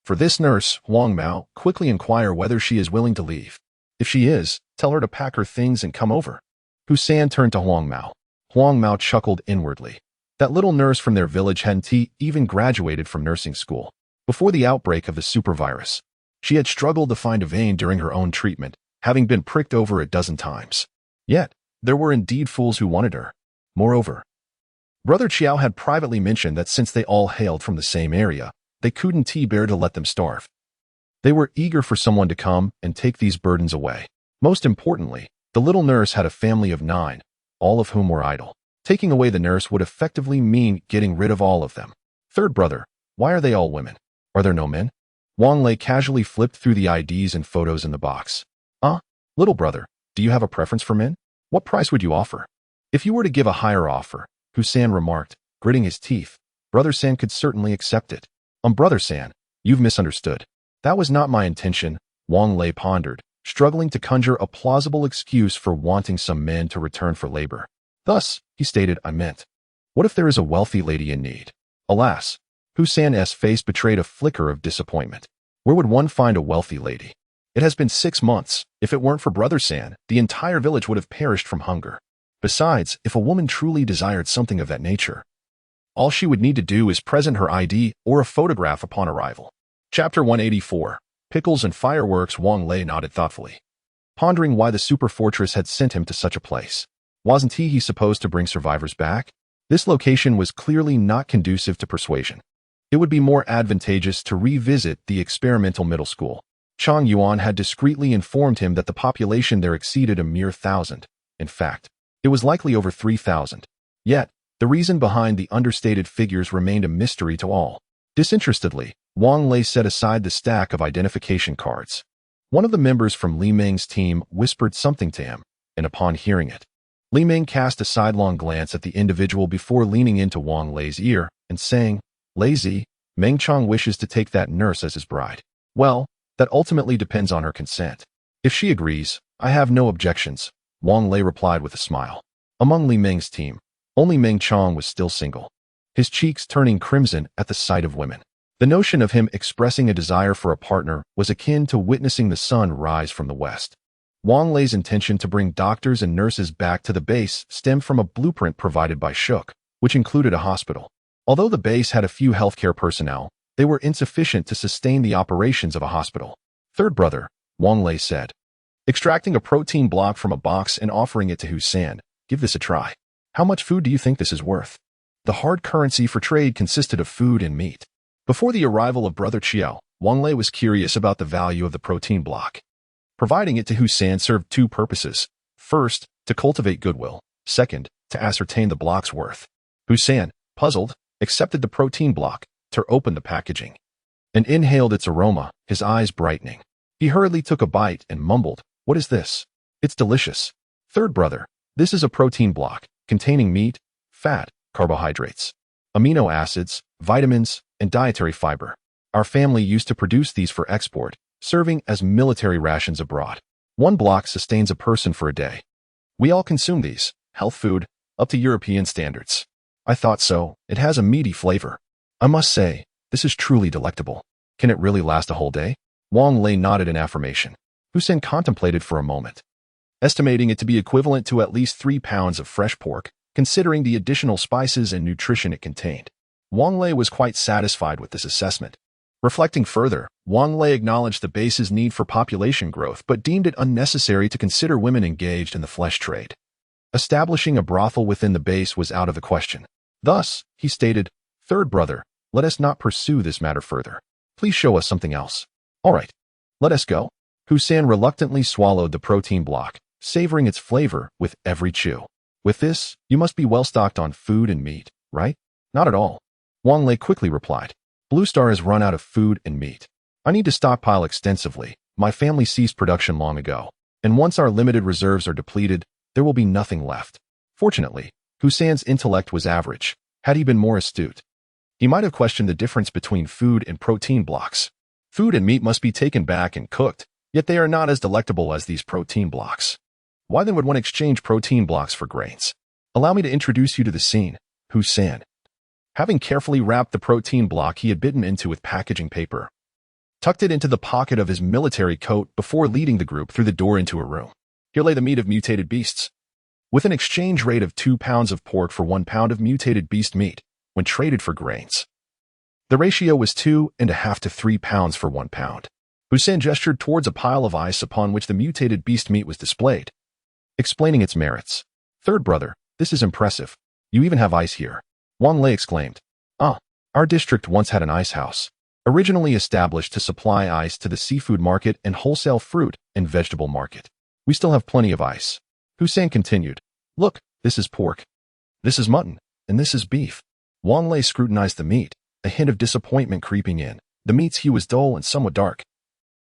for this nurse, Huang Mao, quickly inquire whether she is willing to leave. If she is, tell her to pack her things and come over. Hu-san turned to Huang Mao. Huang Mao chuckled inwardly. That little nurse from their village hadn't even graduated from nursing school. Before the outbreak of the supervirus, she had struggled to find a vein during her own treatment, having been pricked over a dozen times. Yet, there were indeed fools who wanted her. Moreover, Brother Qiao had privately mentioned that since they all hailed from the same area, they couldn't bear to let them starve. They were eager for someone to come and take these burdens away. Most importantly, the little nurse had a family of 9, all of whom were idle. Taking away the nurse would effectively mean getting rid of all of them. Third brother, why are they all women? Are there no men? Wang Lei casually flipped through the IDs and photos in the box. Little brother, do you have a preference for men? What price would you offer? If you were to give a higher offer, Hu-san remarked, gritting his teeth, Brother San could certainly accept it. Brother San, you've misunderstood. That was not my intention, Wang Lei pondered, struggling to conjure a plausible excuse for wanting some men to return for labor. Thus, he stated, I meant, what if there is a wealthy lady in need? Alas, Hu-san's face betrayed a flicker of disappointment. Where would one find a wealthy lady? It has been 6 months. If it weren't for Brother San, the entire village would have perished from hunger. Besides, if a woman truly desired something of that nature, all she would need to do is present her ID or a photograph upon arrival. Chapter 184. Pickles and Fireworks. Wang Lei nodded thoughtfully, pondering why the super fortress had sent him to such a place. Wasn't he supposed to bring survivors back? This location was clearly not conducive to persuasion. It would be more advantageous to revisit the experimental middle school. Chang Yuan had discreetly informed him that the population there exceeded a mere 1,000. In fact, it was likely over 3,000. Yet, the reason behind the understated figures remained a mystery to all. Disinterestedly, Wang Lei set aside the stack of identification cards. One of the members from Li Ming's team whispered something to him, and upon hearing it, Li Ming cast a sidelong glance at the individual before leaning into Wang Lei's ear and saying, "Lazy, Meng Chang wishes to take that nurse as his bride. Well, that ultimately depends on her consent. If she agrees, I have no objections," Wang Lei replied with a smile. Among Li Ming's team, only Meng Chang was still single, his cheeks turning crimson at the sight of women. The notion of him expressing a desire for a partner was akin to witnessing the sun rise from the west. Wang Lei's intention to bring doctors and nurses back to the base stemmed from a blueprint provided by Shook, which included a hospital. Although the base had a few healthcare personnel, they were insufficient to sustain the operations of a hospital. "Third brother," Wang Lei said, extracting a protein block from a box and offering it to Hussein, "give this a try. How much food do you think this is worth?" The hard currency for trade consisted of food and meat. Before the arrival of Brother Chiao, Wang Lei was curious about the value of the protein block. Providing it to Hussein served two purposes. First, to cultivate goodwill. Second, to ascertain the block's worth. Hussein, puzzled, accepted the protein block, tore open the packaging, and inhaled its aroma, his eyes brightening. He hurriedly took a bite and mumbled, "What is this? It's delicious." "Third brother, this is a protein block, containing meat, fat, carbohydrates, amino acids, vitamins, and dietary fiber. Our family used to produce these for export, serving as military rations abroad. One block sustains a person for a day. We all consume these, health food, up to European standards." "I thought so. It has a meaty flavor. I must say, this is truly delectable. Can it really last a whole day?" Wang Lei nodded in affirmation. Hussein contemplated for a moment, estimating it to be equivalent to at least 3 pounds of fresh pork, considering the additional spices and nutrition it contained. Wang Lei was quite satisfied with this assessment. Reflecting further, Wang Lei acknowledged the base's need for population growth but deemed it unnecessary to consider women engaged in the flesh trade. Establishing a brothel within the base was out of the question. Thus, he stated, "Third brother, let us not pursue this matter further. Please show us something else." "All right, let us go." Hussein reluctantly swallowed the protein block, savoring its flavor with every chew. "With this, you must be well stocked on food and meat, right?" "Not at all," Wang Lei quickly replied. "Blue Star has run out of food and meat. I need to stockpile extensively. My family ceased production long ago, and once our limited reserves are depleted, there will be nothing left." Fortunately, Hussein's intellect was average. Had he been more astute, he might have questioned the difference between food and protein blocks. Food and meat must be taken back and cooked, yet they are not as delectable as these protein blocks. Why then would one exchange protein blocks for grains? "Allow me to introduce you to the scene." Hussein, having carefully wrapped the protein block he had bitten into with packaging paper, tucked it into the pocket of his military coat before leading the group through the door into a room. Here lay the meat of mutated beasts. With an exchange rate of 2 pounds of pork for 1 pound of mutated beast meat, when traded for grains, the ratio was 2.5 to 3 pounds for 1 pound. Hussein gestured towards a pile of ice upon which the mutated beast meat was displayed, explaining its merits. "Third brother, this is impressive. You even have ice here." Wang Lei exclaimed. "Ah, our district once had an ice house, originally established to supply ice to the seafood market and wholesale fruit and vegetable market. We still have plenty of ice." Hussein continued, "Look, this is pork. This is mutton, and this is beef." Wang Lei scrutinized the meat, a hint of disappointment creeping in. The meat's hue was dull and somewhat dark,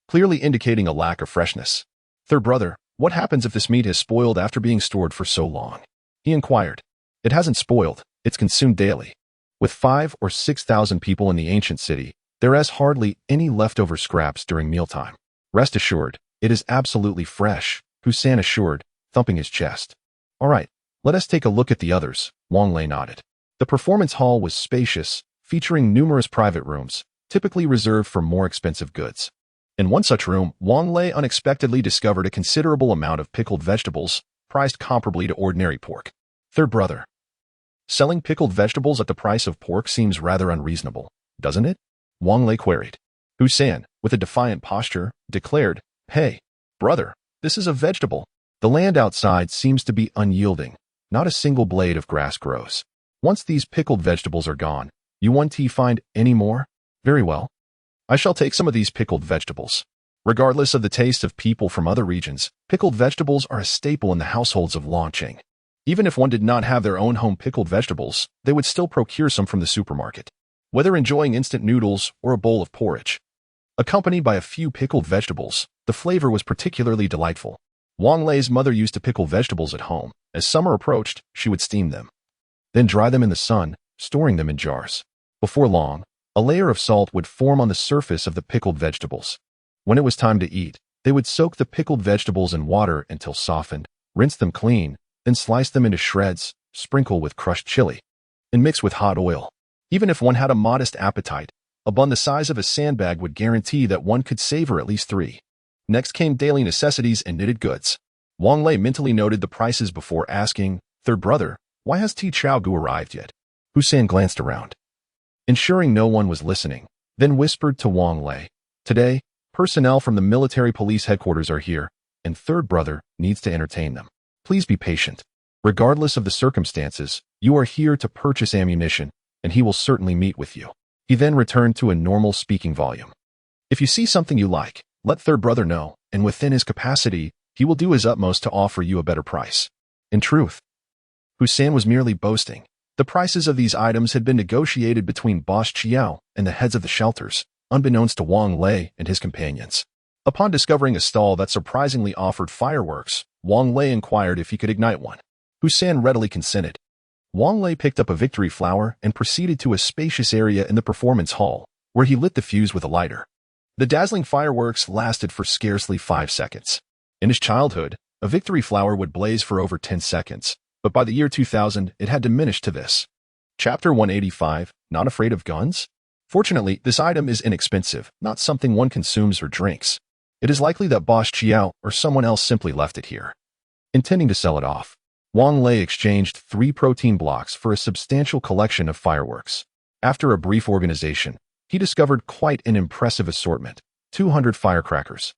clearly indicating a lack of freshness. "Third brother, what happens if this meat has spoiled after being stored for so long?" he inquired. "It hasn't spoiled, it's consumed daily. With 5,000 or 6,000 people in the ancient city, there is hardly any leftover scraps during mealtime. Rest assured, it is absolutely fresh," Hussein assured, thumping his chest. "All right, let us take a look at the others," Wang Lei nodded. The performance hall was spacious, featuring numerous private rooms, typically reserved for more expensive goods. In one such room, Wang Lei unexpectedly discovered a considerable amount of pickled vegetables, priced comparably to ordinary pork. "Third brother, selling pickled vegetables at the price of pork seems rather unreasonable, doesn't it?" Wang Lei queried. Hussein, with a defiant posture, declared, "Hey, brother, this is a vegetable. The land outside seems to be unyielding. Not a single blade of grass grows. Once these pickled vegetables are gone, you won't find any more? Very well. I shall take some of these pickled vegetables." Regardless of the taste of people from other regions, pickled vegetables are a staple in the households of Longqing. Even if one did not have their own home pickled vegetables, they would still procure some from the supermarket. Whether enjoying instant noodles or a bowl of porridge, accompanied by a few pickled vegetables, the flavor was particularly delightful. Wang Lei's mother used to pickle vegetables at home. As summer approached, she would steam them, then dry them in the sun, storing them in jars. Before long, a layer of salt would form on the surface of the pickled vegetables. When it was time to eat, they would soak the pickled vegetables in water until softened, rinse them clean, then slice them into shreds, sprinkle with crushed chili, and mix with hot oil. Even if one had a modest appetite, a bun the size of a sandbag would guarantee that one could savor at least 3. Next came daily necessities and knitted goods. Wang Lei mentally noted the prices before asking, "Third brother, why has Ti Chao Gu arrived yet?" Hussein glanced around, ensuring no one was listening, then whispered to Wang Lei, "Today, personnel from the military police headquarters are here, and third brother needs to entertain them. Please be patient. Regardless of the circumstances, you are here to purchase ammunition, and he will certainly meet with you." He then returned to a normal speaking volume. "If you see something you like, let third brother know, and within his capacity, he will do his utmost to offer you a better price." In truth, Hussein was merely boasting. The prices of these items had been negotiated between Boss Chiao and the heads of the shelters, unbeknownst to Wang Lei and his companions. Upon discovering a stall that surprisingly offered fireworks, Wang Lei inquired if he could ignite one. Hussein readily consented. Wang Lei picked up a victory flower and proceeded to a spacious area in the performance hall, where he lit the fuse with a lighter. The dazzling fireworks lasted for scarcely 5 seconds. In his childhood, a victory flower would blaze for over 10 seconds, but by the year 2000, it had diminished to this. Chapter 185, Not Afraid of Guns? Fortunately, this item is inexpensive, not something one consumes or drinks. It is likely that Boss Chiao or someone else simply left it here, intending to sell it off. Wang Lei exchanged 3 protein blocks for a substantial collection of fireworks. After a brief organization, he discovered quite an impressive assortment: 200 firecrackers,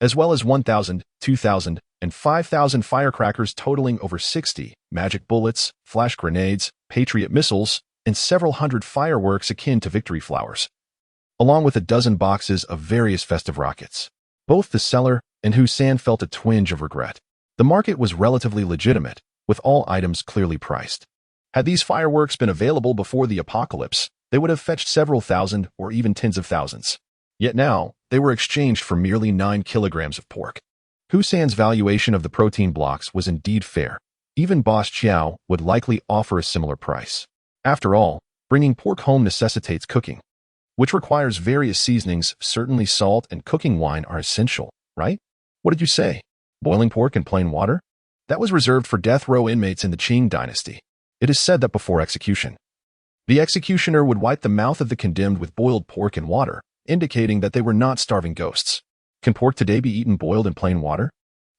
as well as 1,000, 2,000, and 5,000 firecrackers totaling over 60, magic bullets, flash grenades, Patriot missiles, and several hundred fireworks akin to victory flowers, along with a dozen boxes of various festive rockets. Both the seller and Hussein felt a twinge of regret. The market was relatively legitimate, with all items clearly priced. Had these fireworks been available before the apocalypse, they would have fetched several thousand or even tens of thousands. Yet now, they were exchanged for merely 9 kilograms of pork. Hussein's valuation of the protein blocks was indeed fair. Even Boss Chiao would likely offer a similar price. After all, bringing pork home necessitates cooking, which requires various seasonings. Certainly salt and cooking wine are essential, right? What did you say? Boiling pork in plain water? That was reserved for death row inmates in the Qing dynasty. It is said that before execution, the executioner would wipe the mouth of the condemned with boiled pork and water, indicating that they were not starving ghosts. Can pork today be eaten boiled in plain water?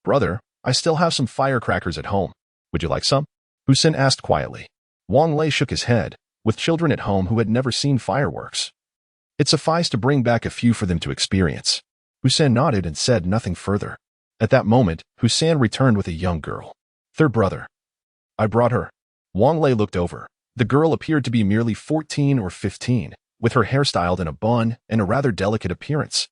Brother, I still have some firecrackers at home. Would you like some? Hussein asked quietly. Wang Lei shook his head. With children at home who had never seen fireworks, it sufficed to bring back a few for them to experience. Hussein nodded and said nothing further. At that moment, Hussein returned with a young girl. Third brother. I brought her. Wang Lei looked over. The girl appeared to be merely 14 or 15, with her hair styled in a bun and a rather delicate appearance.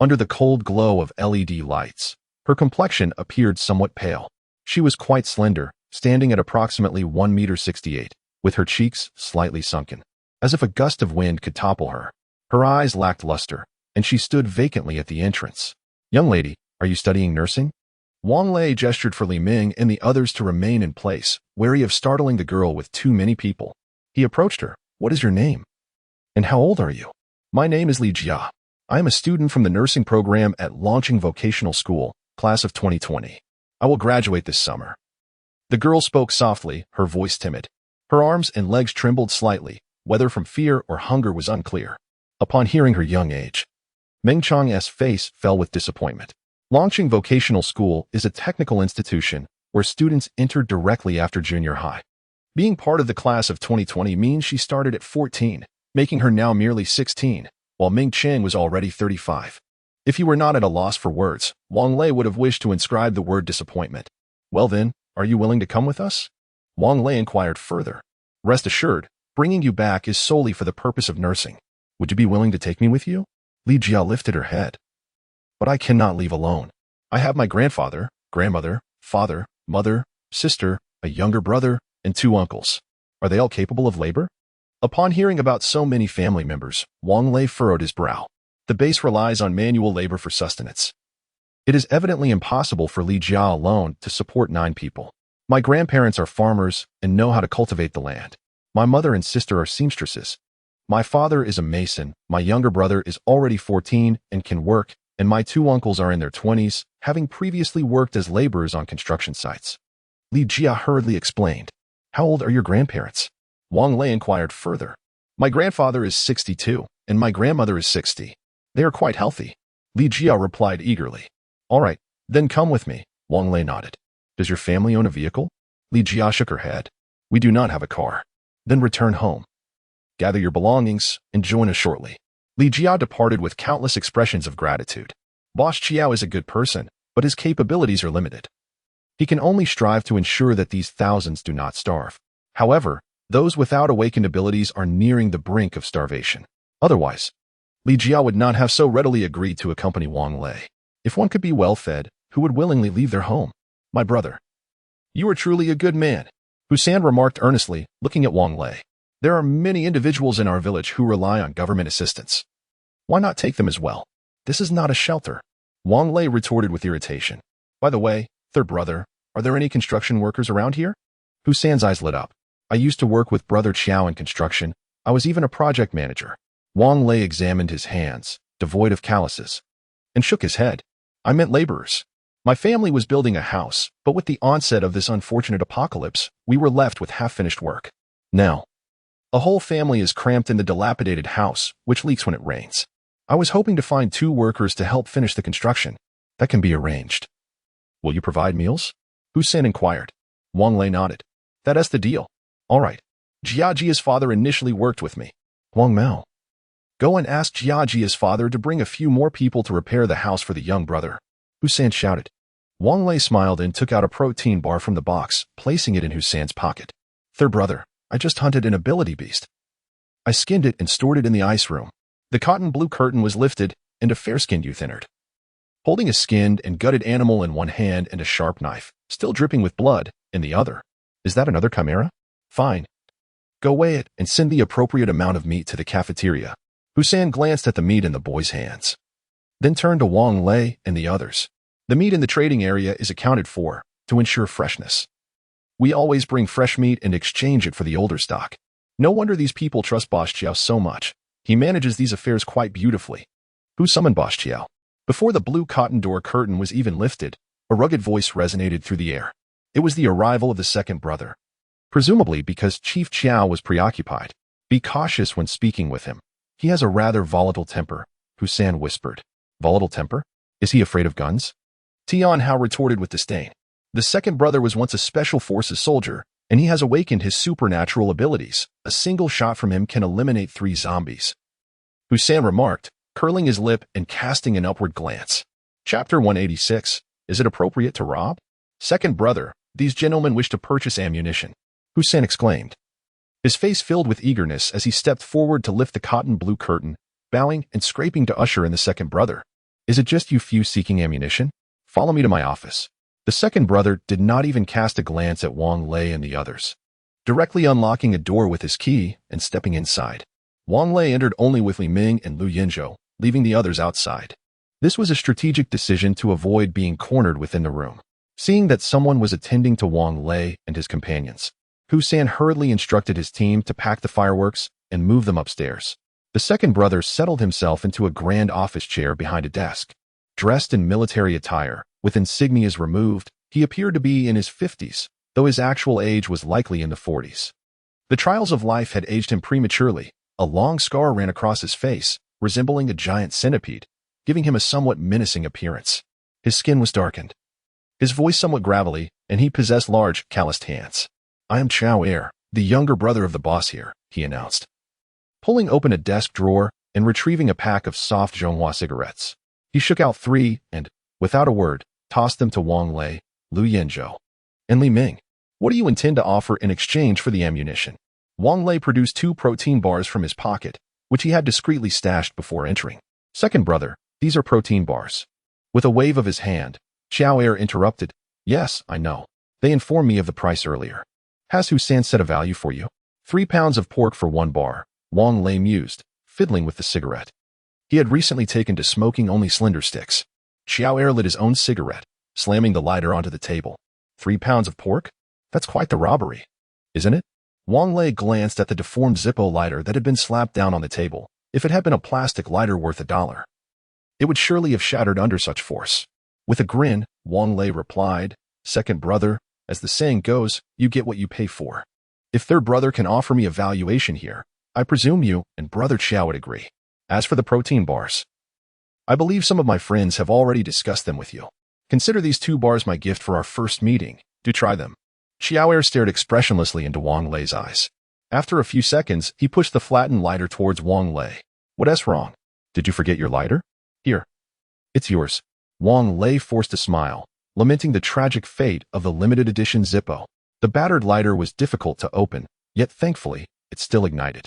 Under the cold glow of LED lights, her complexion appeared somewhat pale. She was quite slender, standing at approximately 1.68 meters, with her cheeks slightly sunken, as if a gust of wind could topple her. Her eyes lacked luster, and she stood vacantly at the entrance. Young lady, are you studying nursing? Wang Lei gestured for Li Ming and the others to remain in place, wary of startling the girl with too many people. He approached her. What is your name? And how old are you? My name is Li Jia. I am a student from the nursing program at Longqing Vocational School, class of 2020. I will graduate this summer. The girl spoke softly, her voice timid. Her arms and legs trembled slightly, whether from fear or hunger was unclear. Upon hearing her young age, Meng Chang's face fell with disappointment. Longqing Vocational School is a technical institution where students enter directly after junior high. Being part of the class of 2020 means she started at 14, making her now merely 16, while Ming Cheng was already 35. If he were not at a loss for words, Wang Lei would have wished to inscribe the word disappointment. Well then, are you willing to come with us? Wang Lei inquired further. Rest assured, bringing you back is solely for the purpose of nursing. Would you be willing to take me with you? Li Jia lifted her head. but I cannot leave alone. I have my grandfather, grandmother, father, mother, sister, a younger brother, and 2 uncles. Are they all capable of labor? Upon hearing about so many family members, Wang Lei furrowed his brow. The base relies on manual labor for sustenance. It is evidently impossible for Li Jia alone to support 9 people. My grandparents are farmers and know how to cultivate the land. My mother and sister are seamstresses. My father is a mason, my younger brother is already 14 and can work, and my 2 uncles are in their 20s, having previously worked as laborers on construction sites. Li Jia hurriedly explained. How old are your grandparents? Wang Lei inquired further. My grandfather is 62, and my grandmother is 60. They are quite healthy. Li Jia replied eagerly. All right, then come with me, Wang Lei nodded. Does your family own a vehicle? Li Jia shook her head. We do not have a car. Then return home. Gather your belongings and join us shortly. Li Jia departed with countless expressions of gratitude. Boss Chiao is a good person, but his capabilities are limited. He can only strive to ensure that these thousands do not starve. However, those without awakened abilities are nearing the brink of starvation. Otherwise, Li Jia would not have so readily agreed to accompany Wang Lei. If one could be well-fed, who would willingly leave their home? My brother. You are truly a good man, Husan remarked earnestly, looking at Wang Lei. There are many individuals in our village who rely on government assistance. Why not take them as well? This is not a shelter. Wang Lei retorted with irritation. By the way, third brother, are there any construction workers around here? Husan's eyes lit up. I used to work with Brother Chiao in construction. I was even a project manager. Wang Lei examined his hands, devoid of calluses, and shook his head. I meant laborers. My family was building a house, but with the onset of this unfortunate apocalypse, we were left with half-finished work. Now, a whole family is cramped in the dilapidated house, which leaks when it rains. I was hoping to find 2 workers to help finish the construction. That can be arranged. Will you provide meals? Husan inquired. Wang Lei nodded. That's the deal. All right. Jiajia's father initially worked with me. Wang Mao. Go and ask Jiajia's father to bring a few more people to repair the house for the young brother. Husan shouted. Wang Lei smiled and took out a protein bar from the box, placing it in Husan's pocket. Third brother, I just hunted an ability beast. I skinned it and stored it in the ice room. The cotton blue curtain was lifted, and a fair-skinned youth entered. Holding a skinned and gutted animal in one hand and a sharp knife, still dripping with blood, in the other. Is that another chimera? Fine. Go weigh it and send the appropriate amount of meat to the cafeteria. Husan glanced at the meat in the boy's hands. Then turned to Wang Lei and the others. The meat in the trading area is accounted for, to ensure freshness. We always bring fresh meat and exchange it for the older stock. No wonder these people trust Boss Chiao so much. He manages these affairs quite beautifully. Who summoned Boss Chiao? Before the blue cotton door curtain was even lifted, a rugged voice resonated through the air. It was the arrival of the second brother. Presumably because Chief Chiao was preoccupied. Be cautious when speaking with him. He has a rather volatile temper, Husan whispered. Volatile temper? Is he afraid of guns? Tian Hao retorted with disdain. The second brother was once a special forces soldier, and he has awakened his supernatural abilities. A single shot from him can eliminate 3 zombies. Husan remarked, curling his lip and casting an upward glance. Chapter 186. Is it appropriate to rob? Second brother, these gentlemen wish to purchase ammunition. Husan exclaimed. His face filled with eagerness as he stepped forward to lift the cotton blue curtain, bowing and scraping to usher in the second brother. Is it just you few seeking ammunition? Follow me to my office. The second brother did not even cast a glance at Wang Lei and the others. Directly unlocking a door with his key and stepping inside, Wang Lei entered only with Li Ming and Lu Yinzhou, leaving the others outside. This was a strategic decision to avoid being cornered within the room. Seeing that someone was attending to Wang Lei and his companions, Husan hurriedly instructed his team to pack the fireworks and move them upstairs. The second brother settled himself into a grand office chair behind a desk. Dressed in military attire, with insignias removed, he appeared to be in his 50s, though his actual age was likely in the 40s. The trials of life had aged him prematurely. A long scar ran across his face, resembling a giant centipede, giving him a somewhat menacing appearance. His skin was darkened. His voice somewhat gravelly, and he possessed large, calloused hands. I am Chao Er, the younger brother of the boss here, he announced. Pulling open a desk drawer and retrieving a pack of soft Zhonghua cigarettes, he shook out 3 and, without a word, tossed them to Wang Lei, Lu Yinzhou, and Li Ming. What do you intend to offer in exchange for the ammunition? Wang Lei produced 2 protein bars from his pocket, which he had discreetly stashed before entering. Second brother, these are protein bars. With a wave of his hand, Xiao Air interrupted. Yes, I know. They informed me of the price earlier. Has Hussein set a value for you? 3 pounds of pork for 1 bar, Wang Lei mused, fiddling with the cigarette. He had recently taken to smoking only slender sticks. Xiao Air lit his own cigarette, slamming the lighter onto the table. 3 pounds of pork? That's quite the robbery, isn't it? Wang Lei glanced at the deformed Zippo lighter that had been slapped down on the table. If it had been a plastic lighter worth $1, it would surely have shattered under such force. With a grin, Wang Lei replied, Second brother, as the saying goes, you get what you pay for. If third brother can offer me a valuation here, I presume you and brother Xiao would agree. As for the protein bars, I believe some of my friends have already discussed them with you. Consider these 2 bars my gift for our first meeting. Do try them. Xiao Air stared expressionlessly into Wang Lei's eyes. After a few seconds, he pushed the flattened lighter towards Wang Lei. What's wrong? Did you forget your lighter? Here. It's yours. Wang Lei forced a smile, lamenting the tragic fate of the limited edition Zippo. The battered lighter was difficult to open, yet thankfully, it still ignited.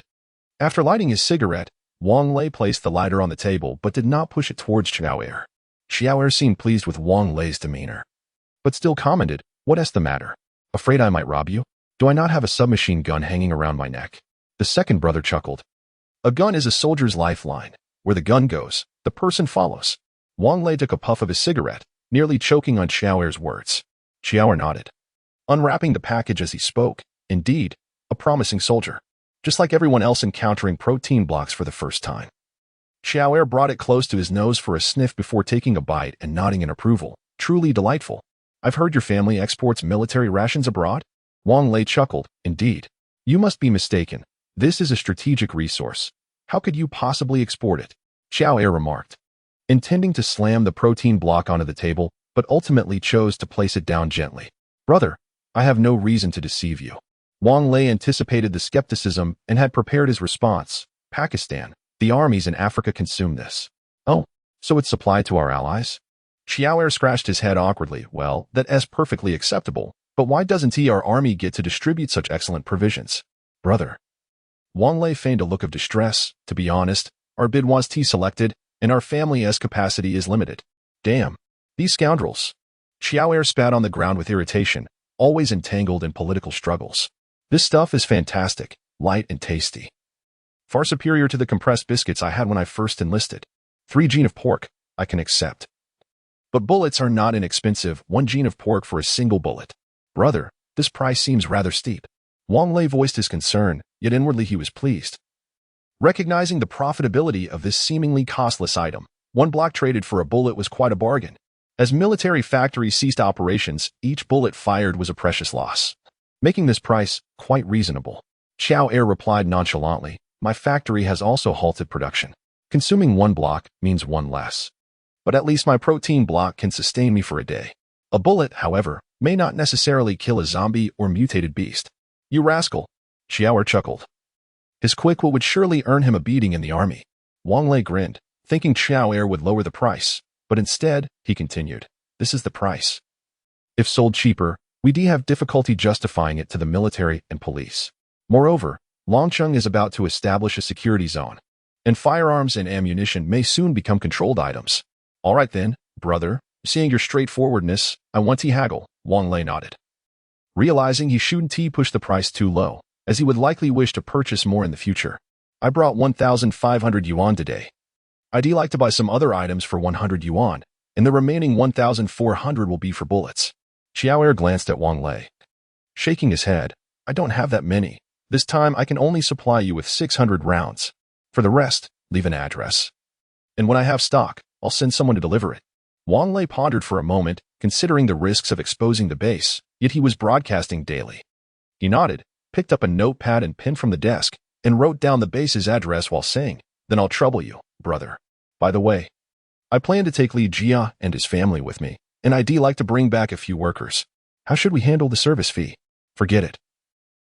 After lighting his cigarette, Wang Lei placed the lighter on the table but did not push it towards Xiao Air. Xiao Air seemed pleased with Wang Lei's demeanor, but still commented, What's the matter? Afraid I might rob you? Do I not have a submachine gun hanging around my neck? The second brother chuckled. A gun is a soldier's lifeline. Where the gun goes, the person follows. Wang Lei took a puff of his cigarette, nearly choking on Xiao Air's words. Xiao Air nodded, unwrapping the package as he spoke. Indeed, a promising soldier, just like everyone else encountering protein blocks for the first time. Xiao Air brought it close to his nose for a sniff before taking a bite and nodding in approval. Truly delightful. I've heard your family exports military rations abroad? Wang Lei chuckled. Indeed. You must be mistaken. This is a strategic resource. How could you possibly export it? Xiao Air remarked, intending to slam the protein block onto the table, but ultimately chose to place it down gently. Brother, I have no reason to deceive you. Wang Lei anticipated the skepticism and had prepared his response. Pakistan, the armies in Africa consume this. Oh, so it's supplied to our allies? Xiao Air scratched his head awkwardly. Well, that's perfectly acceptable, but why doesn't our army get to distribute such excellent provisions? Brother. Wang Lei feigned a look of distress. To be honest, our bid was selected, and our family's capacity is limited. Damn, these scoundrels. Xiao Air spat on the ground with irritation, always entangled in political struggles. This stuff is fantastic, light and tasty. Far superior to the compressed biscuits I had when I first enlisted. 3 gene of pork, I can accept. But bullets are not inexpensive, 1 gene of pork for a single bullet. Brother, this price seems rather steep. Wang Lei voiced his concern, yet inwardly he was pleased. Recognizing the profitability of this seemingly costless item, 1 block traded for a bullet was quite a bargain. As military factories ceased operations, each bullet fired was a precious loss, making this price quite reasonable. Xiao Air replied nonchalantly, My factory has also halted production. Consuming 1 block means 1 less. But at least my protein block can sustain me for a day. A bullet, however, may not necessarily kill a zombie or mutated beast. You rascal. Xiao Air chuckled. His quick wit would surely earn him a beating in the army. Wang Lei grinned, thinking Xiao Air would lower the price, but instead, he continued, This is the price. If sold cheaper, we have difficulty justifying it to the military and police. Moreover, Longcheng is about to establish a security zone, and firearms and ammunition may soon become controlled items. All right then, brother, seeing your straightforwardness, I want to haggle, Wang Lei nodded. Realizing he shouldn't push the price too low, as he would likely wish to purchase more in the future. I brought 1,500 yuan today. I'd like to buy some other items for 100 yuan, and the remaining 1,400 will be for bullets. Xiao Air glanced at Wang Lei, shaking his head. I don't have that many. This time I can only supply you with 600 rounds. For the rest, leave an address. And when I have stock, I'll send someone to deliver it. Wang Lei pondered for a moment, considering the risks of exposing the base, yet he was broadcasting daily. He nodded, picked up a notepad and pen from the desk, and wrote down the base's address while saying, Then I'll trouble you, brother. By the way, I plan to take Li Jia and his family with me, and I'd like to bring back a few workers. How should we handle the service fee? Forget it.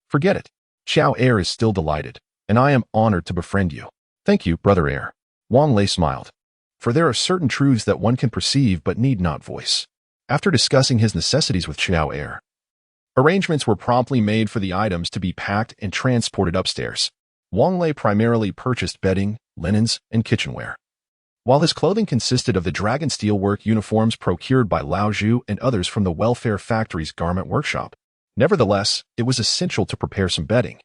Forget it. Xiao Air is still delighted, and I am honored to befriend you. Thank you, brother Air. Wang Lei smiled. For there are certain truths that one can perceive but need not voice. After discussing his necessities with Xiao Air, arrangements were promptly made for the items to be packed and transported upstairs. Wang Lei primarily purchased bedding, linens, and kitchenware, While his clothing consisted of the dragon steelwork uniforms procured by Lao Zhu and others from the Welfare Factory's garment workshop, nevertheless, it was essential to prepare some bedding.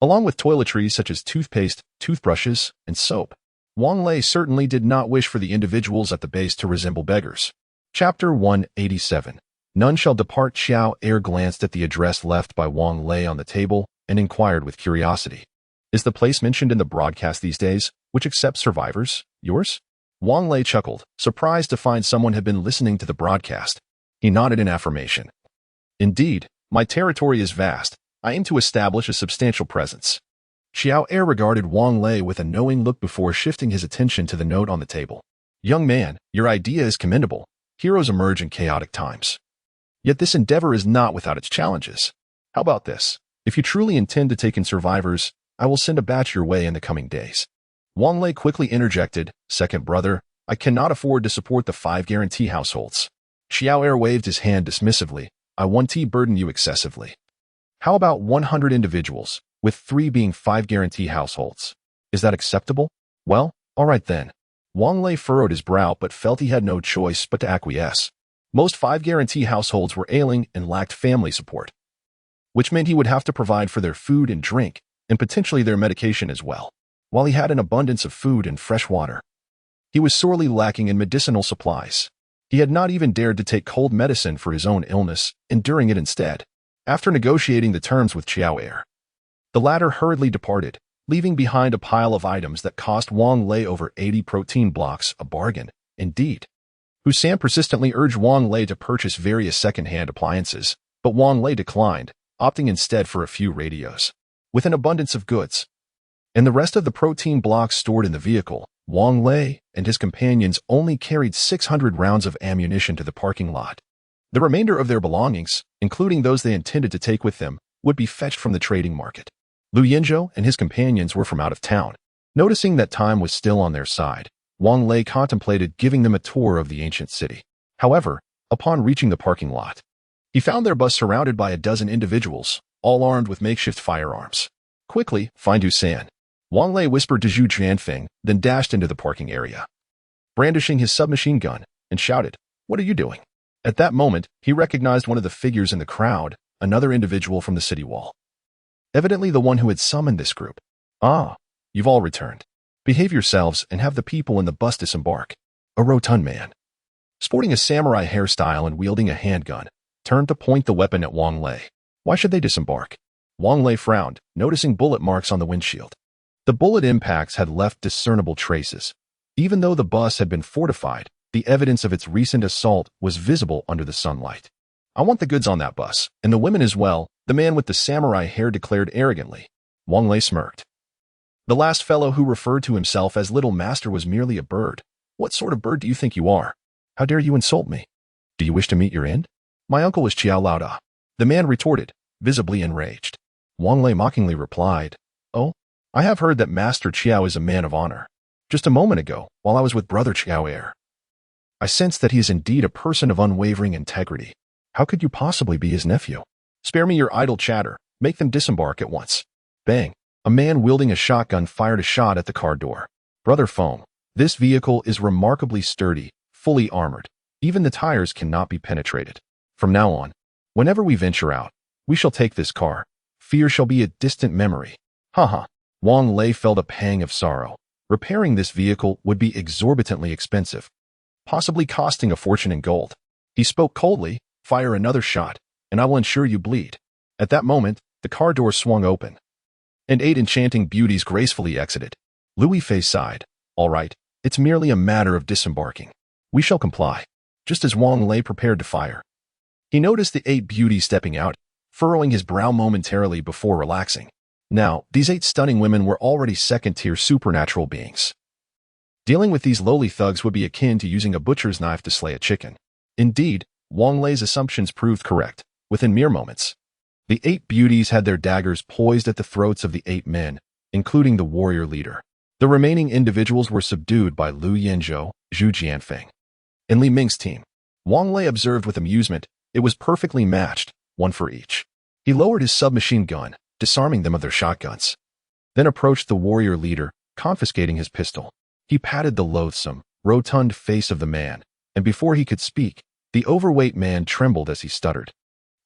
Along with toiletries such as toothpaste, toothbrushes, and soap, Wang Lei certainly did not wish for the individuals at the base to resemble beggars. Chapter 187. None shall depart. Xiao Air glanced at the address left by Wang Lei on the table and inquired with curiosity. Is the place mentioned in the broadcast these days, which accepts survivors, yours? Wang Lei chuckled, surprised to find someone had been listening to the broadcast. He nodded in affirmation. Indeed, my territory is vast. I aim to establish a substantial presence. Xiao Air regarded Wang Lei with a knowing look before shifting his attention to the note on the table. Young man, your idea is commendable. Heroes emerge in chaotic times. Yet this endeavor is not without its challenges. How about this? If you truly intend to take in survivors, I will send a batch your way in the coming days. Wang Lei quickly interjected, Second brother, I cannot afford to support the 5 guarantee households. Xiao Air waved his hand dismissively. I won't burden you excessively. How about 100 individuals, with 3 being 5 guarantee households? Is that acceptable? Well, all right then. Wang Lei furrowed his brow but felt he had no choice but to acquiesce. Most 5 guarantee households were ailing and lacked family support, which meant he would have to provide for their food and drink, and potentially their medication as well. While he had an abundance of food and fresh water, he was sorely lacking in medicinal supplies. He had not even dared to take cold medicine for his own illness, enduring it instead. After negotiating the terms with Xiao Air, the latter hurriedly departed, leaving behind a pile of items that cost Wang Lei over 80 protein blocks, a bargain, indeed. Hussein persistently urged Wang Lei to purchase various second-hand appliances, but Wang Lei declined, opting instead for a few radios. With an abundance of goods and the rest of the protein blocks stored in the vehicle, Wang Lei and his companions only carried 600 rounds of ammunition to the parking lot. The remainder of their belongings, including those they intended to take with them, would be fetched from the trading market. Lu Yinzhou and his companions were from out of town. Noticing that time was still on their side, Wang Lei contemplated giving them a tour of the ancient city. However, upon reaching the parking lot, he found their bus surrounded by a dozen individuals, all armed with makeshift firearms. Quickly, find Hussein. Wang Lei whispered to Zhu Jianfeng, then dashed into the parking area, brandishing his submachine gun, and shouted, What are you doing? At that moment, he recognized one of the figures in the crowd, another individual from the city wall. Evidently the one who had summoned this group. Ah, you've all returned. Behave yourselves and have the people in the bus disembark. A rotund man, sporting a samurai hairstyle and wielding a handgun, turned to point the weapon at Wang Lei. Why should they disembark? Wang Lei frowned, noticing bullet marks on the windshield. The bullet impacts had left discernible traces. Even though the bus had been fortified, the evidence of its recent assault was visible under the sunlight. I want the goods on that bus, and the women as well, the man with the samurai hair declared arrogantly. Wang Lei smirked. The last fellow who referred to himself as Little Master was merely a bird. What sort of bird do you think you are? How dare you insult me? Do you wish to meet your end? My uncle is Qiao Laoda. The man retorted, visibly enraged. Wang Lei mockingly replied, Oh, I have heard that Master Qiao is a man of honor. Just a moment ago, while I was with Brother Qiao Air, I sensed that he is indeed a person of unwavering integrity. How could you possibly be his nephew? Spare me your idle chatter. Make them disembark at once. Bang. A man wielding a shotgun fired a shot at the car door. Brother Feng, this vehicle is remarkably sturdy, fully armored. Even the tires cannot be penetrated. From now on, whenever we venture out, we shall take this car. Fear shall be a distant memory. Haha. Wang Lei felt a pang of sorrow. Repairing this vehicle would be exorbitantly expensive, possibly costing a fortune in gold. He spoke coldly, Fire another shot, and I will ensure you bleed. At that moment, the car door swung open, and 8 enchanting beauties gracefully exited. Louis Fei sighed. All right, it's merely a matter of disembarking. We shall comply. Just as Wang Lei prepared to fire, he noticed the 8 beauties stepping out, furrowing his brow momentarily before relaxing. Now, these 8 stunning women were already second-tier supernatural beings. Dealing with these lowly thugs would be akin to using a butcher's knife to slay a chicken. Indeed, Wang Lei's assumptions proved correct. Within mere moments, the 8 beauties had their daggers poised at the throats of the 8 men, including the warrior leader. The remaining individuals were subdued by Lu Yinzhou, Zhu Jianfeng, and Li Ming's team. Wang Lei observed with amusement. It was perfectly matched, one for each. He lowered his submachine gun, disarming them of their shotguns, then approached the warrior leader, confiscating his pistol. He patted the loathsome, rotund face of the man, and before he could speak, the overweight man trembled as he stuttered.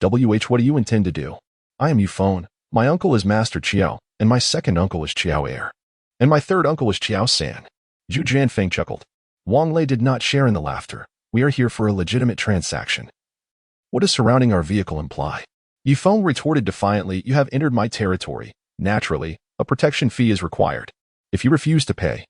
What do you intend to do? I am Yufeng. My uncle is Master Chiao, and my second uncle is Chiao Air. And my third uncle is Chiao San. Zhu Jianfeng chuckled. Wang Lei did not share in the laughter. We are here for a legitimate transaction. What does surrounding our vehicle imply? Yufeng retorted defiantly, you have entered my territory. Naturally, a protection fee is required. If you refuse to pay,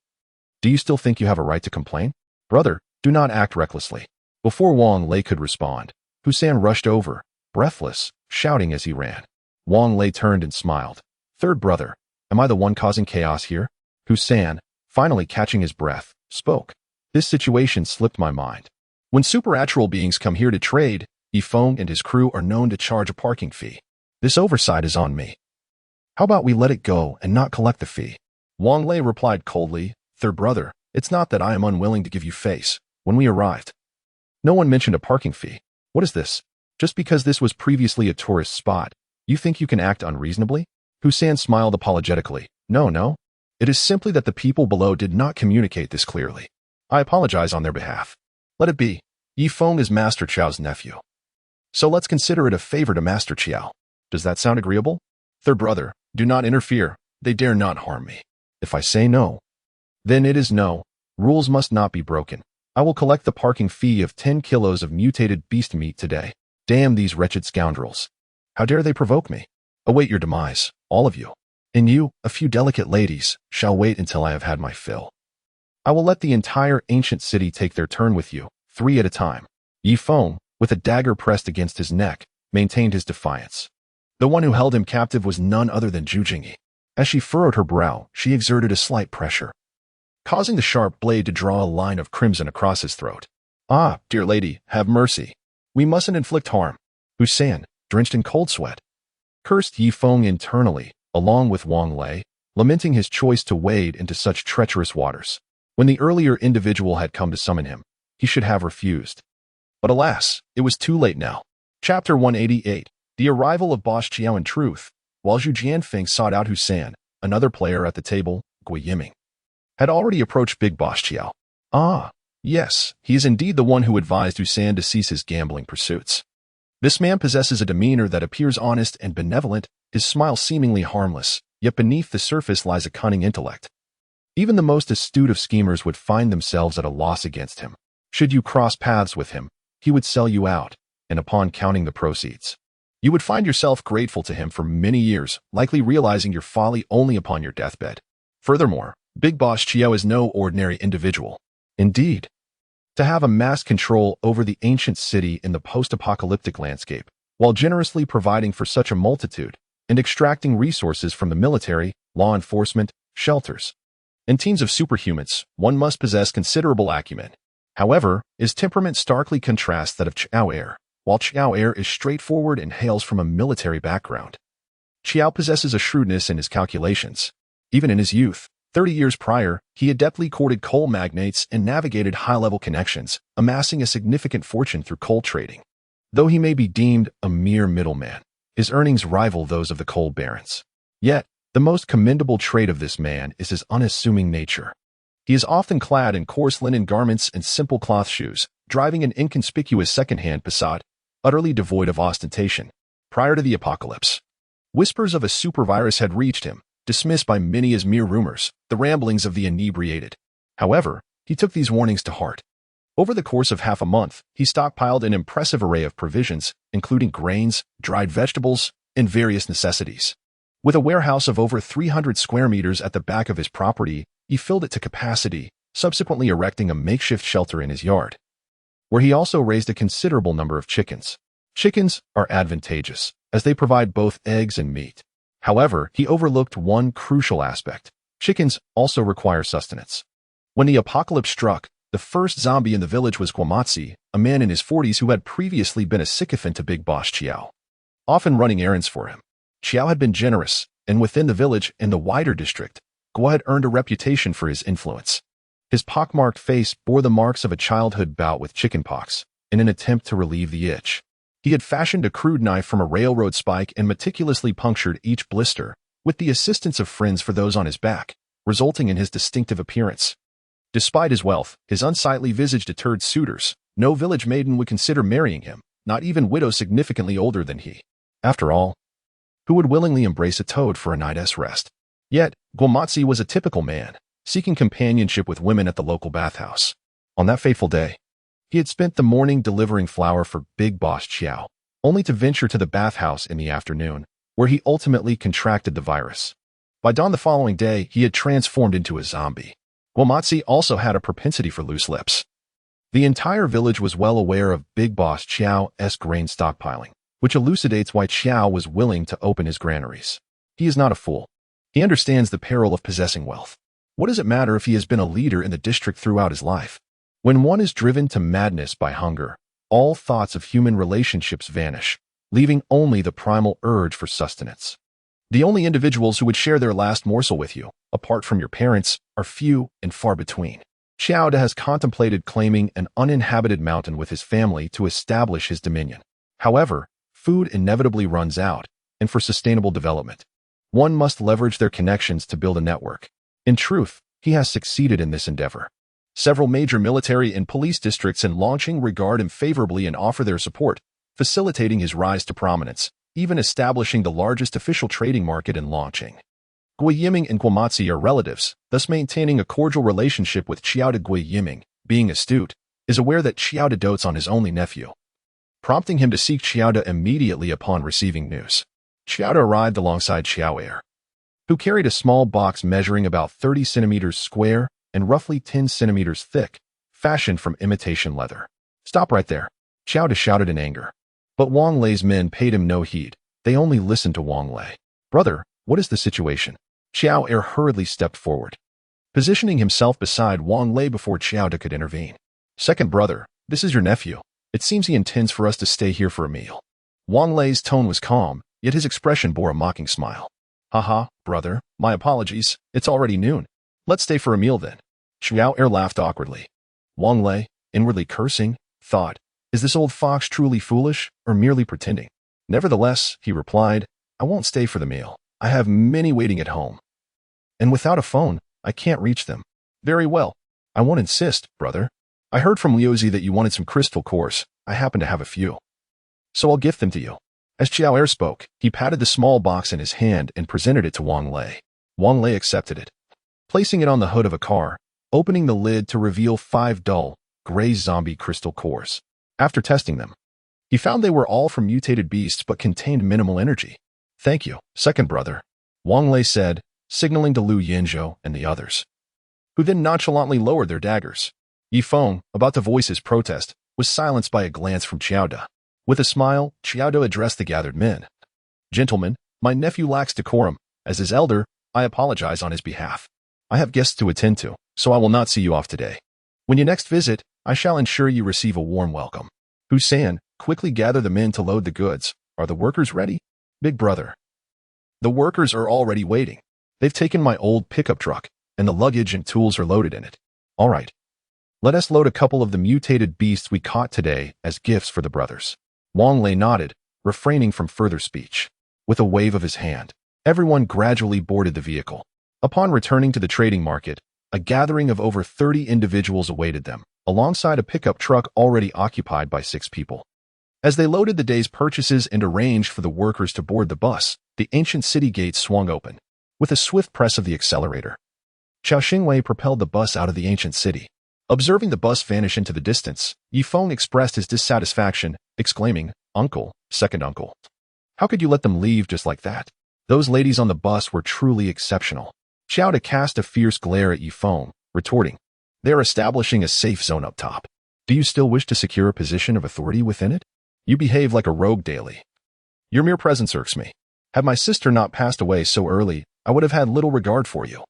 do you still think you have a right to complain? Brother, do not act recklessly. Before Wang Lei could respond, Husan rushed over, breathless, shouting as he ran. Wang Lei turned and smiled. Third brother, am I the one causing chaos here? Husan, finally catching his breath, spoke. This situation slipped my mind. When supernatural beings come here to trade, Yifeng and his crew are known to charge a parking fee. This oversight is on me. How about we let it go and not collect the fee? Wang Lei replied coldly, Third brother, it's not that I am unwilling to give you face. When we arrived, no one mentioned a parking fee. What is this? Just because this was previously a tourist spot, you think you can act unreasonably? Husan smiled apologetically. No. It is simply that the people below did not communicate this clearly. I apologize on their behalf. Let it be. Yifeng is Master Chiao's nephew. So let's consider it a favor to Master Chiao. Does that sound agreeable? Third brother, do not interfere. They dare not harm me. If I say no, then it is no. Rules must not be broken. I will collect the parking fee of 10 kilos of mutated beast meat today. Damn these wretched scoundrels. How dare they provoke me? Await your demise, all of you. And you, a few delicate ladies, shall wait until I have had my fill. I will let the entire ancient city take their turn with you, 3 at a time. Yifeng, with a dagger pressed against his neck, maintained his defiance. The one who held him captive was none other than Zhu Jingyi. As she furrowed her brow, she exerted a slight pressure, causing the sharp blade to draw a line of crimson across his throat. Ah, dear lady, have mercy. We mustn't inflict harm. Husan, drenched in cold sweat, cursed Yifeng internally, along with Wang Lei, lamenting his choice to wade into such treacherous waters. When the earlier individual had come to summon him, he should have refused. But alas, it was too late now. Chapter 188. The arrival of Boss Chiao. In truth, while Zhu Jianfeng sought out Husan, another player at the table, Gui Yiming, had already approached Big Boss Chiao. Ah, yes, he is indeed the one who advised Husan to cease his gambling pursuits. This man possesses a demeanor that appears honest and benevolent, his smile seemingly harmless, yet beneath the surface lies a cunning intellect. Even the most astute of schemers would find themselves at a loss against him. Should you cross paths with him, he would sell you out, and upon counting the proceeds, you would find yourself grateful to him for many years, likely realizing your folly only upon your deathbed. Furthermore, Big Boss Chiao is no ordinary individual. Indeed, to have amassed control over the ancient city in the post-apocalyptic landscape, while generously providing for such a multitude, and extracting resources from the military, law enforcement, shelters, and teams of superhumans, one must possess considerable acumen. However, his temperament starkly contrasts that of Chiao Air. While Chiao Air is straightforward and hails from a military background, Chiao possesses a shrewdness in his calculations. Even in his youth, 30 years prior, he adeptly courted coal magnates and navigated high-level connections, amassing a significant fortune through coal trading. Though he may be deemed a mere middleman, his earnings rival those of the coal barons. Yet, the most commendable trait of this man is his unassuming nature. He is often clad in coarse linen garments and simple cloth shoes, driving an inconspicuous second-hand Passat, utterly devoid of ostentation. Prior to the apocalypse, whispers of a supervirus had reached him, dismissed by many as mere rumors, the ramblings of the inebriated. However, he took these warnings to heart. Over the course of half a month, he stockpiled an impressive array of provisions, including grains, dried vegetables, and various necessities. With a warehouse of over 300 square meters at the back of his property, he filled it to capacity, subsequently erecting a makeshift shelter in his yard, where he also raised a considerable number of chickens. Chickens are advantageous, as they provide both eggs and meat. However, he overlooked one crucial aspect. Chickens also require sustenance. When the apocalypse struck, the first zombie in the village was Guamatzi, a man in his 40s who had previously been a sycophant to Big Boss Chiao, often running errands for him. Chiao had been generous, and within the village and the wider district, Gua had earned a reputation for his influence. His pockmarked face bore the marks of a childhood bout with chickenpox. In an attempt to relieve the itch, he had fashioned a crude knife from a railroad spike and meticulously punctured each blister, with the assistance of friends for those on his back, resulting in his distinctive appearance. Despite his wealth, his unsightly visage deterred suitors. No village maiden would consider marrying him, not even widows significantly older than he. After all, who would willingly embrace a toad for a night's rest? Yet, Guamatsi was a typical man, seeking companionship with women at the local bathhouse. On that fateful day, he had spent the morning delivering flour for Big Boss Chiao, only to venture to the bathhouse in the afternoon, where he ultimately contracted the virus. By dawn the following day, he had transformed into a zombie. Guamatsi also had a propensity for loose lips. The entire village was well aware of Big Boss Chiao's grain stockpiling, which elucidates why Chiao was willing to open his granaries. He is not a fool. He understands the peril of possessing wealth. What does it matter if he has been a leader in the district throughout his life? When one is driven to madness by hunger, all thoughts of human relationships vanish, leaving only the primal urge for sustenance. The only individuals who would share their last morsel with you, apart from your parents, are few and far between. Chiao has contemplated claiming an uninhabited mountain with his family to establish his dominion. However, food inevitably runs out, and for sustainable development, one must leverage their connections to build a network. In truth, he has succeeded in this endeavor. Several major military and police districts in Longqing regard him favorably and offer their support, facilitating his rise to prominence, even establishing the largest official trading market in Longqing. Gui Yiming and Guamatsi are relatives, thus maintaining a cordial relationship with Chiao de. Gui Yiming, being astute, is aware that Chiao de dotes on his only nephew, prompting him to seek Chiao de immediately upon receiving news. Chiao de arrived alongside Chiao Er, who carried a small box measuring about 30 centimeters square and roughly 10 centimeters thick, fashioned from imitation leather. "Stop right there," Chiao de shouted in anger. But Wang Lei's men paid him no heed. They only listened to Wang Lei. "Brother, what is the situation?" Chiao Er hurriedly stepped forward, positioning himself beside Wang Lei before Chiao de could intervene. "Second brother, this is your nephew. It seems he intends for us to stay here for a meal." Wang Lei's tone was calm, yet his expression bore a mocking smile. "Haha, brother, my apologies. It's already noon. Let's stay for a meal then." Chiao Er laughed awkwardly. Wang Lei, inwardly cursing, thought, "Is this old fox truly foolish or merely pretending?" Nevertheless, he replied, "I won't stay for the meal. I have many waiting at home. And without a phone, I can't reach them." "Very well. I won't insist, brother. I heard from Liuzi that you wanted some crystal cores. I happen to have a few, so I'll gift them to you." As Chiao Er spoke, he patted the small box in his hand and presented it to Wang Lei. Wang Lei accepted it, placing it on the hood of a car, opening the lid to reveal 5 dull, gray zombie crystal cores. After testing them, he found they were all from mutated beasts but contained minimal energy. "Thank you, second brother," Wang Lei said, signaling to Liu Yinzhou and the others, who then nonchalantly lowered their daggers. Yifeng, about to voice his protest, was silenced by a glance from Chiao De. With a smile, Chiao De addressed the gathered men. "Gentlemen, my nephew lacks decorum. As his elder, I apologize on his behalf. I have guests to attend to, so I will not see you off today. When you next visit, I shall ensure you receive a warm welcome." Hussein, quickly gather the men to load the goods. "Are the workers ready?" "Big brother, the workers are already waiting. They've taken my old pickup truck, and the luggage and tools are loaded in it." "All right. Let us load a couple of the mutated beasts we caught today as gifts for the brothers." Wang Lei nodded, refraining from further speech. With a wave of his hand, everyone gradually boarded the vehicle. Upon returning to the trading market, a gathering of over 30 individuals awaited them, alongside a pickup truck already occupied by 6 people. As they loaded the day's purchases and arranged for the workers to board the bus, the ancient city gates swung open. With a swift press of the accelerator, Chao Xingwei propelled the bus out of the ancient city. Observing the bus vanish into the distance, Yifeng expressed his dissatisfaction, exclaiming, "Uncle, second uncle, how could you let them leave just like that?" Those ladies on the bus were truly exceptional. Chiao De cast a fierce glare at Yifeng, retorting, "They're establishing a safe zone up top. Do you still wish to secure a position of authority within it? You behave like a rogue daily. Your mere presence irks me. Had my sister not passed away so early, I would have had little regard for you."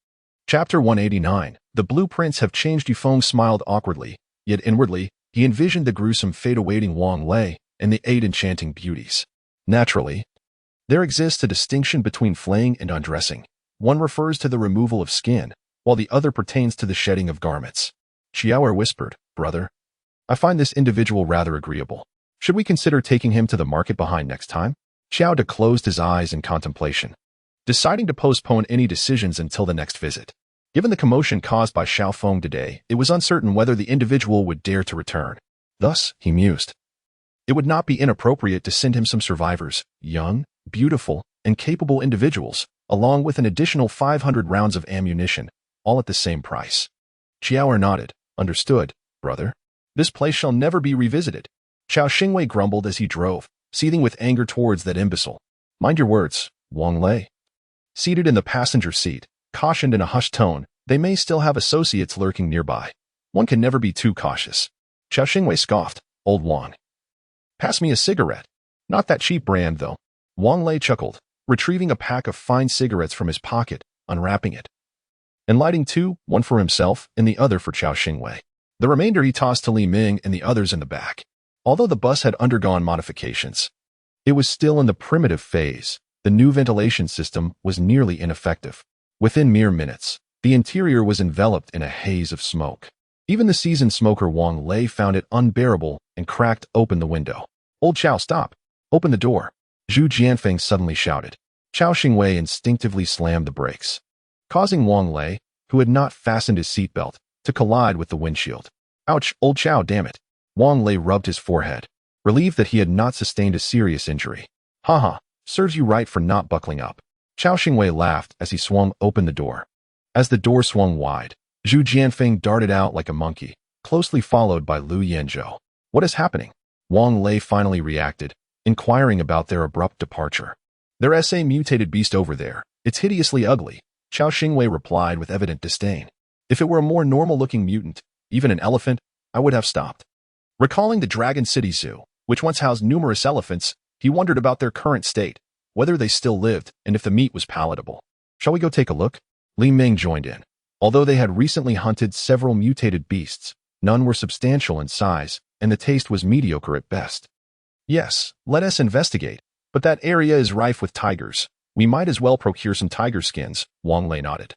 Chapter 189. The blueprints have changed. Yifeng smiled awkwardly, yet inwardly, he envisioned the gruesome fate awaiting Wang Lei and the 8 enchanting beauties. Naturally, there exists a distinction between flaying and undressing. One refers to the removal of skin, while the other pertains to the shedding of garments. Chiao Er whispered, "Brother, I find this individual rather agreeable. Should we consider taking him to the market behind next time?" Chiao De closed his eyes in contemplation, deciding to postpone any decisions until the next visit. Given the commotion caused by Xiao Feng today, it was uncertain whether the individual would dare to return. Thus, he mused. It would not be inappropriate to send him some survivors, young, beautiful, and capable individuals, along with an additional 500 rounds of ammunition, all at the same price. Xiaoer nodded. Understood, brother. This place shall never be revisited. Xiao Xingwei grumbled as he drove, seething with anger towards that imbecile. Mind your words, Wang Lei. Seated in the passenger seat, cautioned in a hushed tone, they may still have associates lurking nearby. One can never be too cautious. Xiao Xingwei scoffed. Old Wang. Pass me a cigarette. Not that cheap brand, though. Wang Lei chuckled, retrieving a pack of fine cigarettes from his pocket, unwrapping it, and lighting two, one for himself and the other for Xiao Xingwei. The remainder he tossed to Li Ming and the others in the back. Although the bus had undergone modifications, it was still in the primitive phase. The new ventilation system was nearly ineffective. Within mere minutes, the interior was enveloped in a haze of smoke. Even the seasoned smoker Wang Lei found it unbearable and cracked open the window. Old Xiao, stop! Open the door! Zhu Jianfeng suddenly shouted. Xiao Xingwei instinctively slammed the brakes, causing Wang Lei, who had not fastened his seatbelt, to collide with the windshield. Ouch, old Xiao, damn it! Wang Lei rubbed his forehead, relieved that he had not sustained a serious injury. Haha, serves you right for not buckling up. Xiao Xingwei laughed as he swung open the door. As the door swung wide, Zhu Jianfeng darted out like a monkey, closely followed by Lu Yanzhou. What is happening? Wang Lei finally reacted, inquiring about their abrupt departure. There's a mutated beast over there. It's hideously ugly, Xiao Xingwei replied with evident disdain. If it were a more normal-looking mutant, even an elephant, I would have stopped. Recalling the Dragon City Zoo, which once housed numerous elephants, he wondered about their current state, whether they still lived, and if the meat was palatable. Shall we go take a look? Li Ming joined in. Although they had recently hunted several mutated beasts, none were substantial in size, and the taste was mediocre at best. Yes, let us investigate, but that area is rife with tigers. We might as well procure some tiger skins, Wang Lei nodded.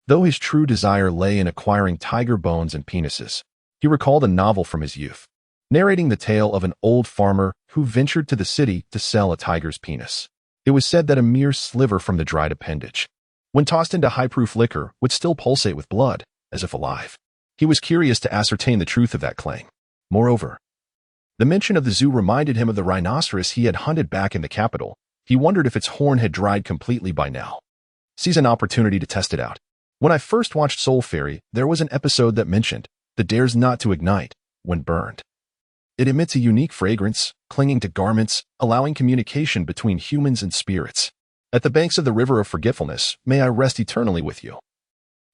Though his true desire lay in acquiring tiger bones and penises, he recalled a novel from his youth, narrating the tale of an old farmer who ventured to the city to sell a tiger's penis. It was said that a mere sliver from the dried appendage, when tossed into high-proof liquor, would still pulsate with blood, as if alive. He was curious to ascertain the truth of that claim. Moreover, the mention of the zoo reminded him of the rhinoceros he had hunted back in the capital. He wondered if its horn had dried completely by now. Seize an opportunity to test it out. When I first watched Soul Fairy, there was an episode that mentioned the dares not to ignite when burned. It emits a unique fragrance, clinging to garments, allowing communication between humans and spirits. At the banks of the river of forgetfulness, may I rest eternally with you.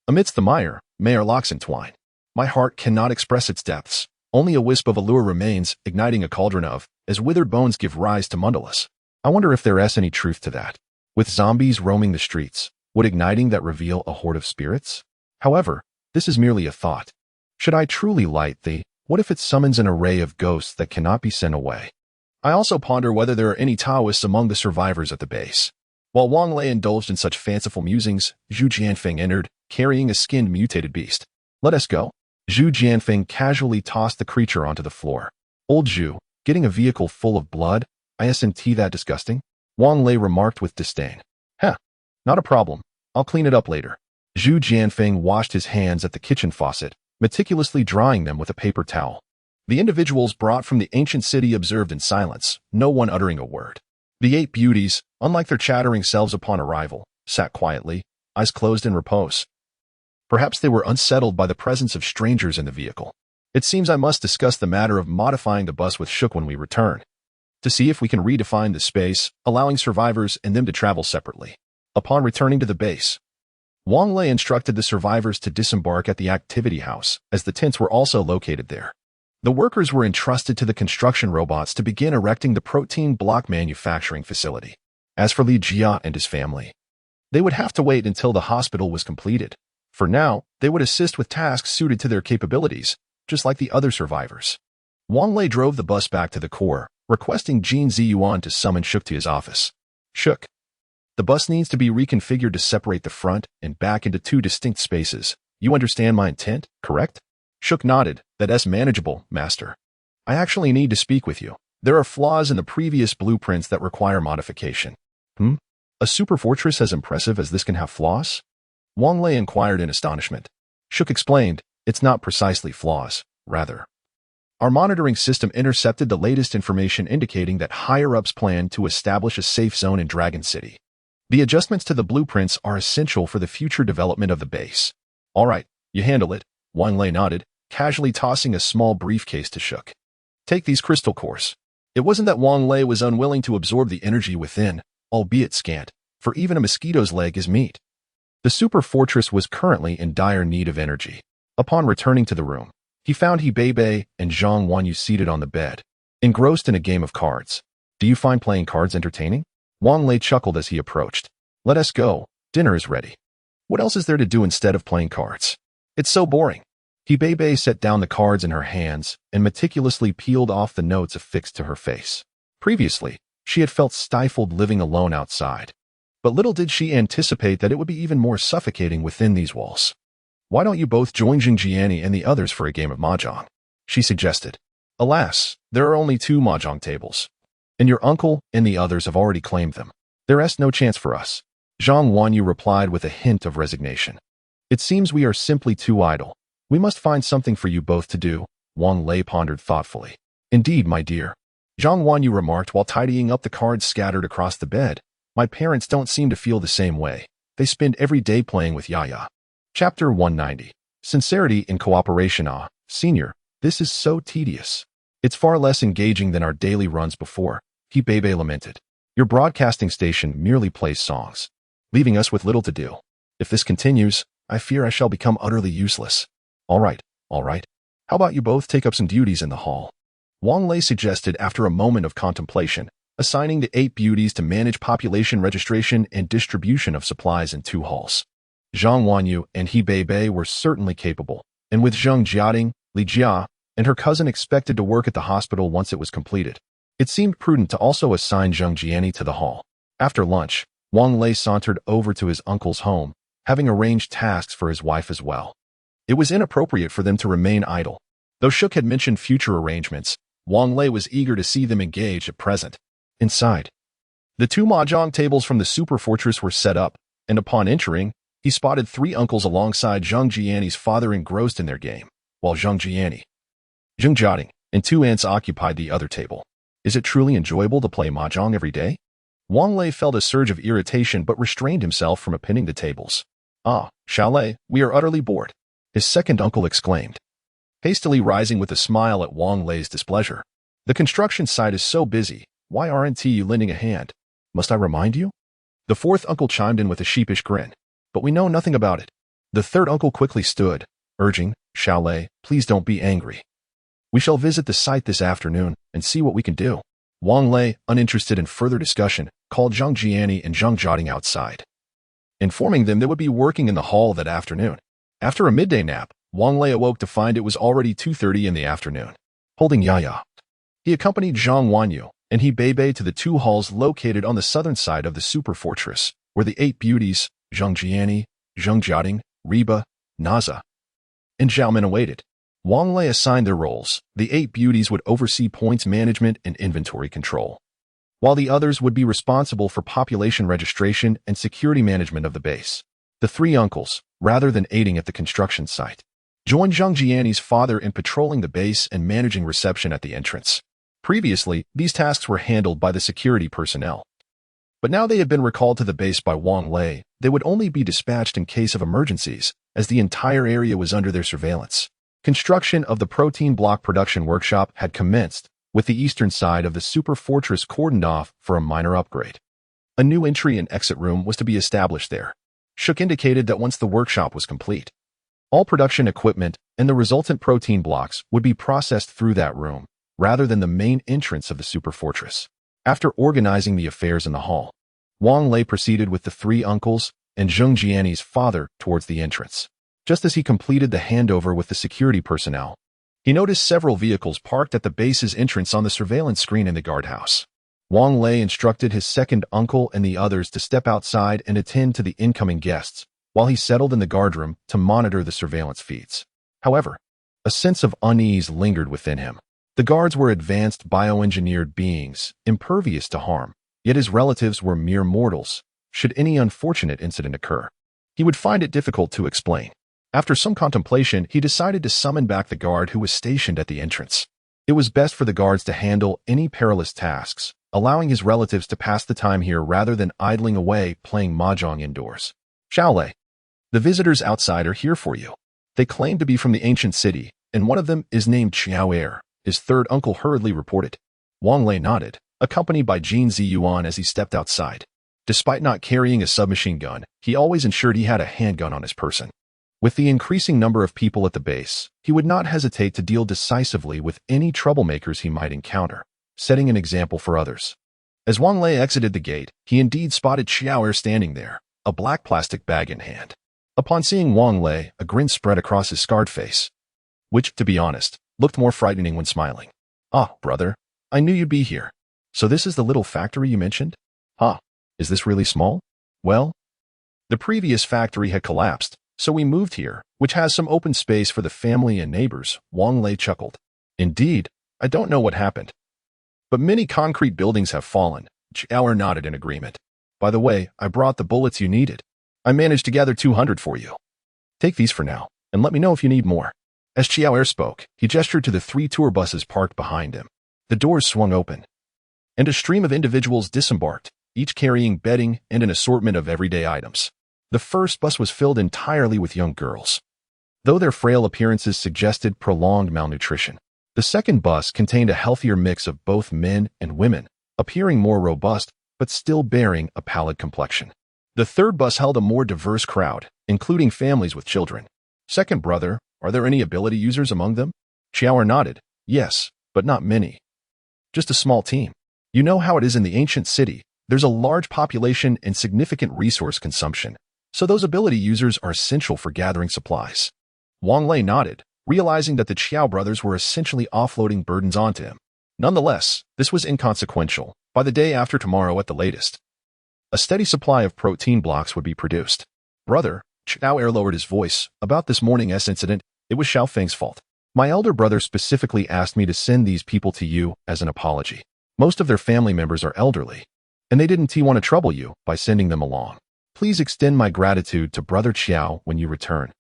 Amidst the mire, may our locks entwine. My heart cannot express its depths. Only a wisp of allure remains, igniting a cauldron of, as withered bones give rise to mandalas. I wonder if there's any truth to that. With zombies roaming the streets, would igniting that reveal a horde of spirits? However, this is merely a thought. Should I truly light thee, what if it summons an array of ghosts that cannot be sent away? I also ponder whether there are any Taoists among the survivors at the base. While Wang Lei indulged in such fanciful musings, Zhu Jianfeng entered, carrying a skinned mutated beast. Let us go. Zhu Jianfeng casually tossed the creature onto the floor. Old Zhu, getting a vehicle full of blood? Isn't that disgusting? Wang Lei remarked with disdain. Heh, not a problem. I'll clean it up later. Zhu Jianfeng washed his hands at the kitchen faucet, meticulously drying them with a paper towel. The individuals brought from the ancient city observed in silence, no one uttering a word. The 8 beauties, unlike their chattering selves upon arrival, sat quietly, eyes closed in repose. Perhaps they were unsettled by the presence of strangers in the vehicle. It seems I must discuss the matter of modifying the bus with Shook when we return, to see if we can redefine the space, allowing survivors and them to travel separately. Upon returning to the base, Wang Lei instructed the survivors to disembark at the activity house, as the tents were also located there. The workers were entrusted to the construction robots to begin erecting the protein block manufacturing facility. As for Li Jia and his family, they would have to wait until the hospital was completed. For now, they would assist with tasks suited to their capabilities, just like the other survivors. Wang Lei drove the bus back to the core, requesting Jin Ziyuan to summon Shook to his office. Shook, the bus needs to be reconfigured to separate the front and back into 2 distinct spaces. You understand my intent, correct? Shook nodded. That's manageable, master. I actually need to speak with you. There are flaws in the previous blueprints that require modification. A super fortress as impressive as this can have flaws? Wang Lei inquired in astonishment. Shook explained, it's not precisely flaws, rather. Our monitoring system intercepted the latest information indicating that higher-ups plan to establish a safe zone in Dragon City. The adjustments to the blueprints are essential for the future development of the base. All right, you handle it, Wang Lei nodded, casually tossing a small briefcase to Shook. Take these crystal cores. It wasn't that Wang Lei was unwilling to absorb the energy within, albeit scant, for even a mosquito's leg is meat. The super fortress was currently in dire need of energy. Upon returning to the room, he found Hebei and Zhang Wanyu seated on the bed, engrossed in a game of cards. Do you find playing cards entertaining? Wang Lei chuckled as he approached. Let us go. Dinner is ready. What else is there to do instead of playing cards? It's so boring. Hebei set down the cards in her hands and meticulously peeled off the notes affixed to her face. Previously, she had felt stifled living alone outside. But little did she anticipate that it would be even more suffocating within these walls. Why don't you both join Jingjiani and the others for a game of mahjong? She suggested. Alas, there are only 2 mahjong tables. And your uncle and the others have already claimed them. There's no chance for us. Zhang Wanyu replied with a hint of resignation. It seems we are simply too idle. We must find something for you both to do, Wang Lei pondered thoughtfully. Indeed, my dear. Zhang Wanyu remarked while tidying up the cards scattered across the bed. My parents don't seem to feel the same way. They spend every day playing with Yaya. Chapter 190. Sincerity in Cooperation. Ah, Senior, this is so tedious. It's far less engaging than our daily runs before, Hebei lamented. Your broadcasting station merely plays songs, leaving us with little to do. If this continues, I fear I shall become utterly useless. All right. How about you both take up some duties in the hall? Wang Lei suggested after a moment of contemplation, assigning the 8 beauties to manage population registration and distribution of supplies in 2 halls. Zhang Wanyu and Hebei were certainly capable, and with Zheng Jiating, Li Jia, and her cousin expected to work at the hospital once it was completed, it seemed prudent to also assign Zheng Jiani to the hall. After lunch, Wang Lei sauntered over to his uncle's home, having arranged tasks for his wife as well. It was inappropriate for them to remain idle. Though Shook had mentioned future arrangements, Wang Lei was eager to see them engaged at present. Inside, the 2 mahjong tables from the super fortress were set up, and upon entering, he spotted 3 uncles alongside Zheng Jiani's father engrossed in their game, while Zheng Jiani, Zheng Jiating, and 2 aunts occupied the other table. Is it truly enjoyable to play mahjong every day? Wang Lei felt a surge of irritation but restrained himself from appending the tables. Ah, Xiaolei, we are utterly bored, his second uncle exclaimed, hastily rising with a smile at Wang Lei's displeasure. The construction site is so busy, why aren't you lending a hand? Must I remind you? The fourth uncle chimed in with a sheepish grin. But we know nothing about it. The third uncle quickly stood, urging, Xiaolei, please don't be angry. We shall visit the site this afternoon and see what we can do. Wang Lei, uninterested in further discussion, called Zheng Jiani and Zheng Jiating outside, informing them they would be working in the hall that afternoon. After a midday nap, Wang Lei awoke to find it was already 2:30 in the afternoon. Holding Yaya, he accompanied Zhang Wanyu and Hebei to the 2 halls located on the southern side of the super fortress, where the 8 beauties, Zheng Jiani, Zheng Jiating, Reba, Naza, and Xiaomin awaited. Wang Lei assigned their roles. The 8 beauties would oversee points management and inventory control, while the others would be responsible for population registration and security management of the base. The 3 uncles, rather than aiding at the construction site, joined Zheng Jiani's father in patrolling the base and managing reception at the entrance. Previously, these tasks were handled by the security personnel. But now they had been recalled to the base by Wang Lei. They would only be dispatched in case of emergencies, as the entire area was under their surveillance. Construction of the protein block production workshop had commenced, with the eastern side of the super fortress cordoned off for a minor upgrade. A new entry and exit room was to be established there. Shook indicated that once the workshop was complete, all production equipment and the resultant protein blocks would be processed through that room, rather than the main entrance of the super fortress. After organizing the affairs in the hall, Wang Lei proceeded with the 3 uncles and Zheng Jiani's father towards the entrance. Just as he completed the handover with the security personnel, he noticed several vehicles parked at the base's entrance on the surveillance screen in the guardhouse. Wang Lei instructed his second uncle and the others to step outside and attend to the incoming guests, while he settled in the guardroom to monitor the surveillance feeds. However, a sense of unease lingered within him. The guards were advanced bioengineered beings, impervious to harm, yet his relatives were mere mortals, should any unfortunate incident occur. he would find it difficult to explain. After some contemplation, he decided to summon back the guard who was stationed at the entrance. It was best for the guards to handle any perilous tasks, allowing his relatives to pass the time here rather than idling away playing mahjong indoors. Xiaolei, the visitors outside are here for you. They claim to be from the ancient city, and one of them is named Xiao, his third uncle hurriedly reported. Wang Lei nodded, accompanied by Jin Ziyuan as he stepped outside. Despite not carrying a submachine gun, he always ensured he had a handgun on his person. With the increasing number of people at the base, he would not hesitate to deal decisively with any troublemakers he might encounter, setting an example for others. As Wang Lei exited the gate, he indeed spotted Xiao standing there, a black plastic bag in hand. Upon seeing Wang Lei, a grin spread across his scarred face, which, to be honest, looked more frightening when smiling. Ah, brother, I knew you'd be here. So this is the little factory you mentioned? Huh, is this really small? Well, the previous factory had collapsed, so we moved here, which has some open space for the family and neighbors, Wang Lei chuckled. Indeed, I don't know what happened, but many concrete buildings have fallen. Xiao nodded in agreement. By the way, I brought the bullets you needed. I managed to gather 200 for you. Take these for now, and let me know if you need more. As Xiao spoke, he gestured to the 3 tour buses parked behind him. The doors swung open, and a stream of individuals disembarked, each carrying bedding and an assortment of everyday items. The first bus was filled entirely with young girls, though their frail appearances suggested prolonged malnutrition. The second bus contained a healthier mix of both men and women, appearing more robust but still bearing a pallid complexion. The third bus held a more diverse crowd, including families with children. Second brother, are there any ability users among them? Xiao nodded. Yes, but not many. Just a small team. You know how it is in the ancient city. There's a large population and significant resource consumption, so those ability users are essential for gathering supplies. Wang Lei nodded, realizing that the Xiao brothers were essentially offloading burdens onto him. Nonetheless, this was inconsequential. By the day after tomorrow at the latest, a steady supply of protein blocks would be produced. Brother, Xiao lowered his voice. About this morning's incident, it was Xiao Feng's fault. My elder brother specifically asked me to send these people to you as an apology. Most of their family members are elderly, and they didn't want to trouble you by sending them along. Please extend my gratitude to Brother Xiao when you return.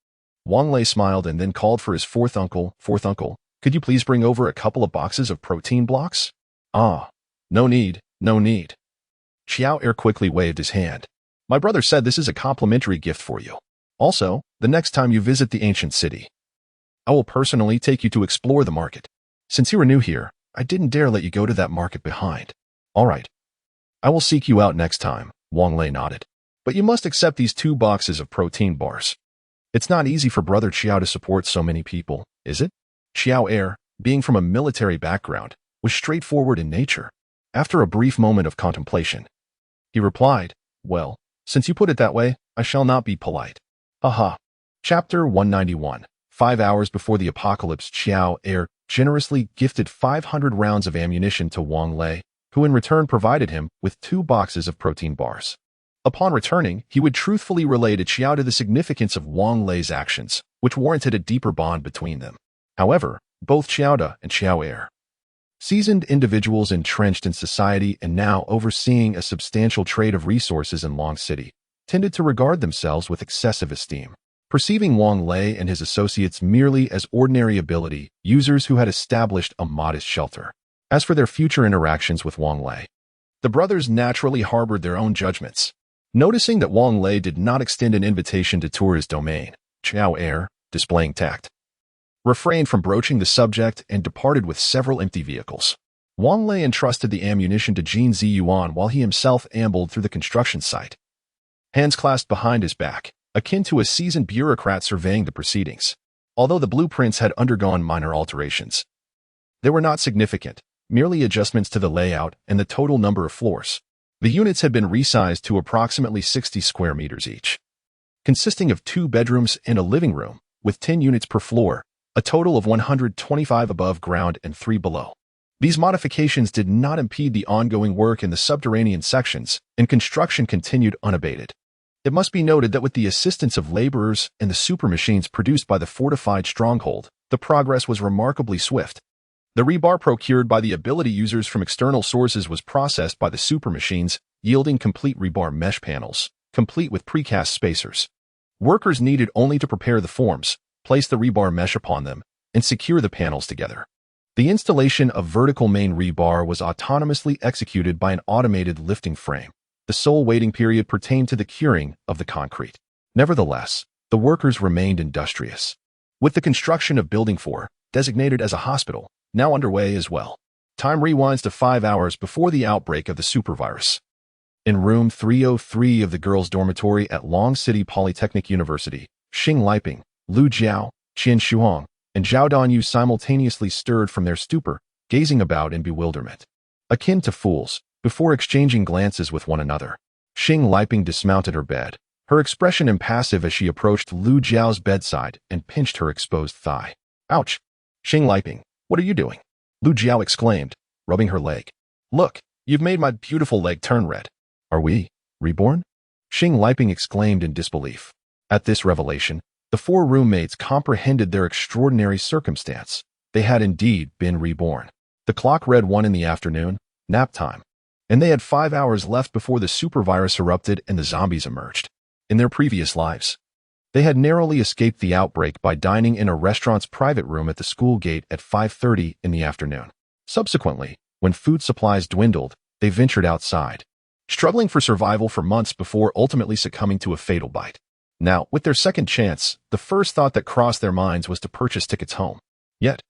Wang Lei smiled and then called for his fourth uncle, could you please bring over a couple of boxes of protein blocks? Ah, no need. Xiao quickly waved his hand. My brother said this is a complimentary gift for you. Also, the next time you visit the ancient city, I will personally take you to explore the market. Since you are new here, I didn't dare let you go to that market behind. All right. I will seek you out next time, Wang Lei nodded. But you must accept these 2 boxes of protein bars. It's not easy for Brother Xiao to support so many people, is it? Xiao, being from a military background, was straightforward in nature. After a brief moment of contemplation, he replied, well, since you put it that way, I shall not be polite. Haha. Chapter 191. 5 hours before the apocalypse, Xiao generously gifted 500 rounds of ammunition to Wang Lei, who in return provided him with 2 boxes of protein bars. Upon returning, he would truthfully relay to Xiao the significance of Wang Lei's actions, which warranted a deeper bond between them. However, both Xiao and Xiao, seasoned individuals entrenched in society and now overseeing a substantial trade of resources in Long City, tended to regard themselves with excessive esteem, perceiving Wang Lei and his associates merely as ordinary ability users who had established a modest shelter. As for their future interactions with Wang Lei, the brothers naturally harbored their own judgments. Noticing that Wang Lei did not extend an invitation to tour his domain, Xiao, displaying tact, refrained from broaching the subject and departed with several empty vehicles. Wang Lei entrusted the ammunition to Jin Ziyuan while he himself ambled through the construction site, hands clasped behind his back, akin to a seasoned bureaucrat surveying the proceedings. Although the blueprints had undergone minor alterations, they were not significant, merely adjustments to the layout and the total number of floors. The units had been resized to approximately 60 square meters each, consisting of 2 bedrooms and a living room, with 10 units per floor, a total of 125 above ground and 3 below. These modifications did not impede the ongoing work in the subterranean sections, and construction continued unabated. It must be noted that with the assistance of laborers and the super machines produced by the fortified stronghold, the progress was remarkably swift. The rebar procured by the ability users from external sources was processed by the super machines, yielding complete rebar mesh panels, complete with precast spacers. Workers needed only to prepare the forms, place the rebar mesh upon them, and secure the panels together. The installation of vertical main rebar was autonomously executed by an automated lifting frame. The sole waiting period pertained to the curing of the concrete. Nevertheless, the workers remained industrious. With the construction of Building 4, designated as a hospital, now underway as well. Time rewinds to 5 hours before the outbreak of the supervirus. In room 303 of the girls' dormitory at Long City Polytechnic University, Xing Liping, Lu Jiao, Qian Shuang, and Zhao Danyu simultaneously stirred from their stupor, gazing about in bewilderment. Akin to fools, before exchanging glances with one another. Xing Liping dismounted her bed, her expression impassive as she approached Lu Jiao's bedside and pinched her exposed thigh. Ouch! Xing Liping, what are you doing? Lu Jiao exclaimed, rubbing her leg. Look, you've made my beautiful leg turn red. Are we reborn? Xing Liping exclaimed in disbelief. At this revelation, the four roommates comprehended their extraordinary circumstance. They had indeed been reborn. The clock read 1 in the afternoon, nap time, and they had 5 hours left before the supervirus erupted and the zombies emerged. In their previous lives, they had narrowly escaped the outbreak by dining in a restaurant's private room at the school gate at 5:30 in the afternoon. Subsequently, when food supplies dwindled, they ventured outside, struggling for survival for months before ultimately succumbing to a fatal bite. Now, with their second chance, the first thought that crossed their minds was to purchase tickets home. Yet,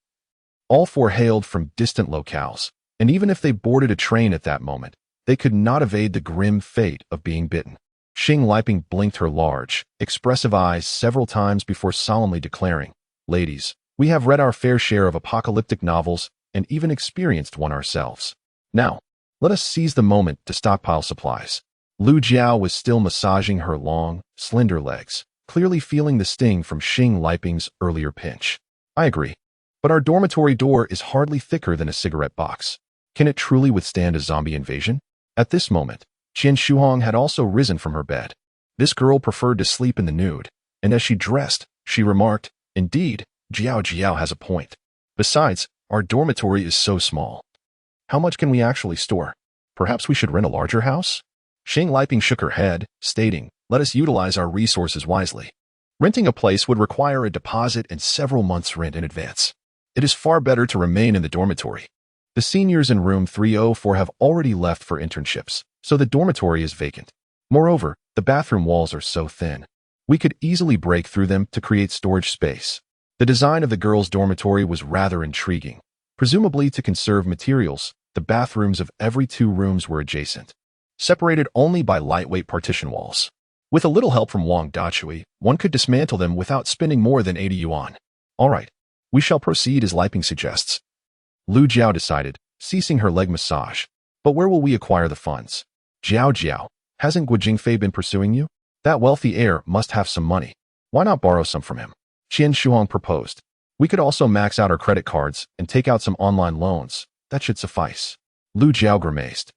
all four hailed from distant locales, and even if they boarded a train at that moment, they could not evade the grim fate of being bitten. Xing Liping blinked her large, expressive eyes several times before solemnly declaring, Ladies, we have read our fair share of apocalyptic novels and even experienced one ourselves. Now, let us seize the moment to stockpile supplies. Lu Jiao was still massaging her long, slender legs, clearly feeling the sting from Xing Liping's earlier pinch. I agree. But our dormitory door is hardly thicker than a cigarette box. Can it truly withstand a zombie invasion? At this moment, Qian Shuang had also risen from her bed. This girl preferred to sleep in the nude, and as she dressed, she remarked, Indeed, Jiao has a point. Besides, our dormitory is so small. How much can we actually store? Perhaps we should rent a larger house? Xing Liping shook her head, stating, Let us utilize our resources wisely. Renting a place would require a deposit and several months' rent in advance. It is far better to remain in the dormitory. The seniors in room 304 have already left for internships, so the dormitory is vacant. Moreover, the bathroom walls are so thin. We could easily break through them to create storage space. The design of the girls' dormitory was rather intriguing. Presumably to conserve materials, the bathrooms of every 2 rooms were adjacent, separated only by lightweight partition walls. With a little help from Wang Dachui, one could dismantle them without spending more than 80 yuan. All right, we shall proceed as Liping suggests. Lu Jiao decided, ceasing her leg massage. But where will we acquire the funds? Jiao, hasn't Guo Jingfei been pursuing you? That wealthy heir must have some money. Why not borrow some from him? Qian Shuang proposed. We could also max out our credit cards and take out some online loans. That should suffice. Lu Jiao grimaced.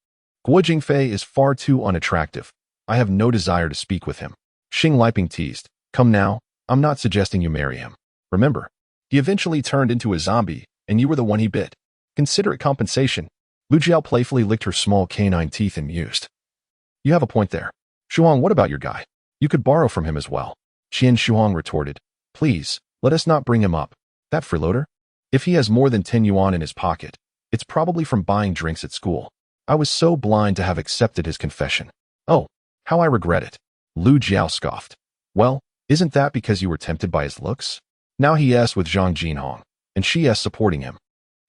Guo Jingfei is far too unattractive. I have no desire to speak with him. Xing Liping teased. Come now, I'm not suggesting you marry him. Remember, he eventually turned into a zombie, and you were the one he bit. Consider it compensation. Lu Jiao playfully licked her small canine teeth and mused. You have a point there. Shuang, what about your guy? You could borrow from him as well. Qian Shuang retorted. Please, let us not bring him up. That freeloader? If he has more than 10 yuan in his pocket, it's probably from buying drinks at school. I was so blind to have accepted his confession. Oh, how I regret it. Lu Jiao scoffed. Well, isn't that because you were tempted by his looks? Now he is with Zhang Jinhong, and she is supporting him.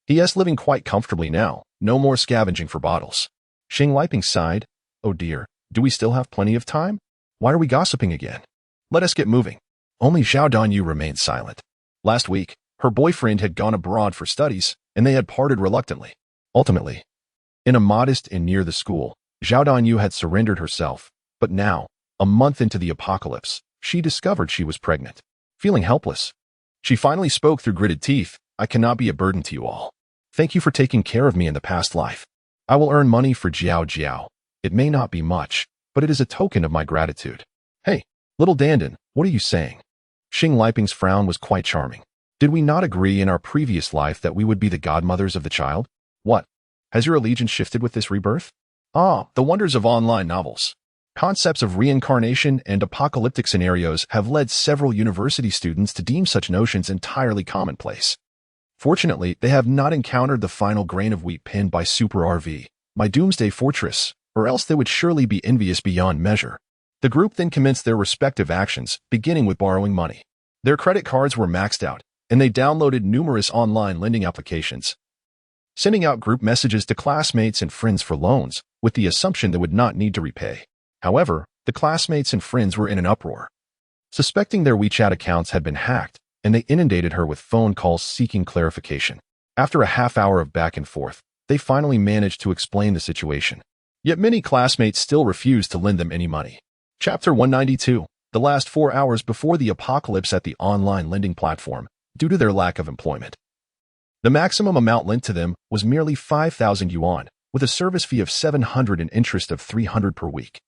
He is living quite comfortably now, no more scavenging for bottles. Xing Liping sighed. Oh dear, do we still have plenty of time? Why are we gossiping again? Let us get moving. Only Zhao Danyu remained silent. Last week, her boyfriend had gone abroad for studies, and they had parted reluctantly. Ultimately, in a modest inn near the school, Zhao Danyu had surrendered herself, but now, a month into the apocalypse, she discovered she was pregnant. Feeling helpless, she finally spoke through gritted teeth. I cannot be a burden to you all. Thank you for taking care of me in the past life. I will earn money for Jiao. It may not be much, but it is a token of my gratitude. Hey, little Dandan, what are you saying? Xing Liping's frown was quite charming. Did we not agree in our previous life that we would be the godmothers of the child? What? Has your allegiance shifted with this rebirth? Ah, the wonders of online novels. Concepts of reincarnation and apocalyptic scenarios have led several university students to deem such notions entirely commonplace. Fortunately, they have not encountered the final grain of wheat pinned by Super RV, my doomsday fortress, or else they would surely be envious beyond measure. The group then commenced their respective actions, beginning with borrowing money. Their credit cards were maxed out, and they downloaded numerous online lending applications, sending out group messages to classmates and friends for loans, with the assumption they would not need to repay. However, the classmates and friends were in an uproar, suspecting their WeChat accounts had been hacked, and they inundated her with phone calls seeking clarification. After a half-hour of back and forth, they finally managed to explain the situation. Yet many classmates still refused to lend them any money. Chapter 192. The last 4 hours before the apocalypse at the online lending platform, due to their lack of employment. The maximum amount lent to them was merely 5,000 yuan, with a service fee of 700 and interest of 300 per week,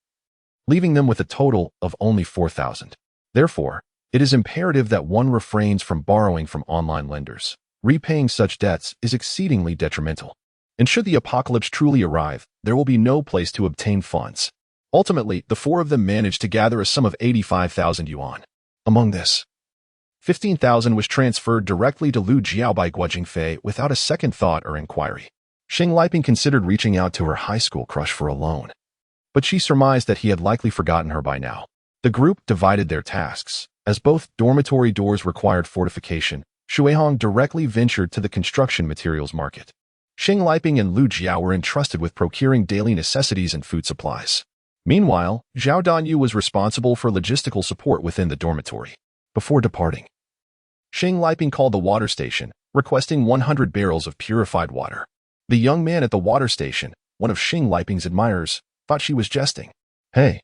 leaving them with a total of only 4,000. Therefore, it is imperative that one refrains from borrowing from online lenders. Repaying such debts is exceedingly detrimental. And should the apocalypse truly arrive, there will be no place to obtain funds. Ultimately, the four of them managed to gather a sum of 85,000 yuan. Among this, 15,000 was transferred directly to Lu Jiao by Guo Jingfei without a second thought or inquiry. Xing Liping considered reaching out to her high school crush for a loan, but she surmised that he had likely forgotten her by now. The group divided their tasks. As both dormitory doors required fortification, Shuihong directly ventured to the construction materials market. Xing Liping and Lu Jiao were entrusted with procuring daily necessities and food supplies. Meanwhile, Zhao Danyu was responsible for logistical support within the dormitory. Before departing, Xing Liping called the water station, requesting 100 barrels of purified water. The young man at the water station, one of Xing Liping's admirers, thought she was jesting. Hey,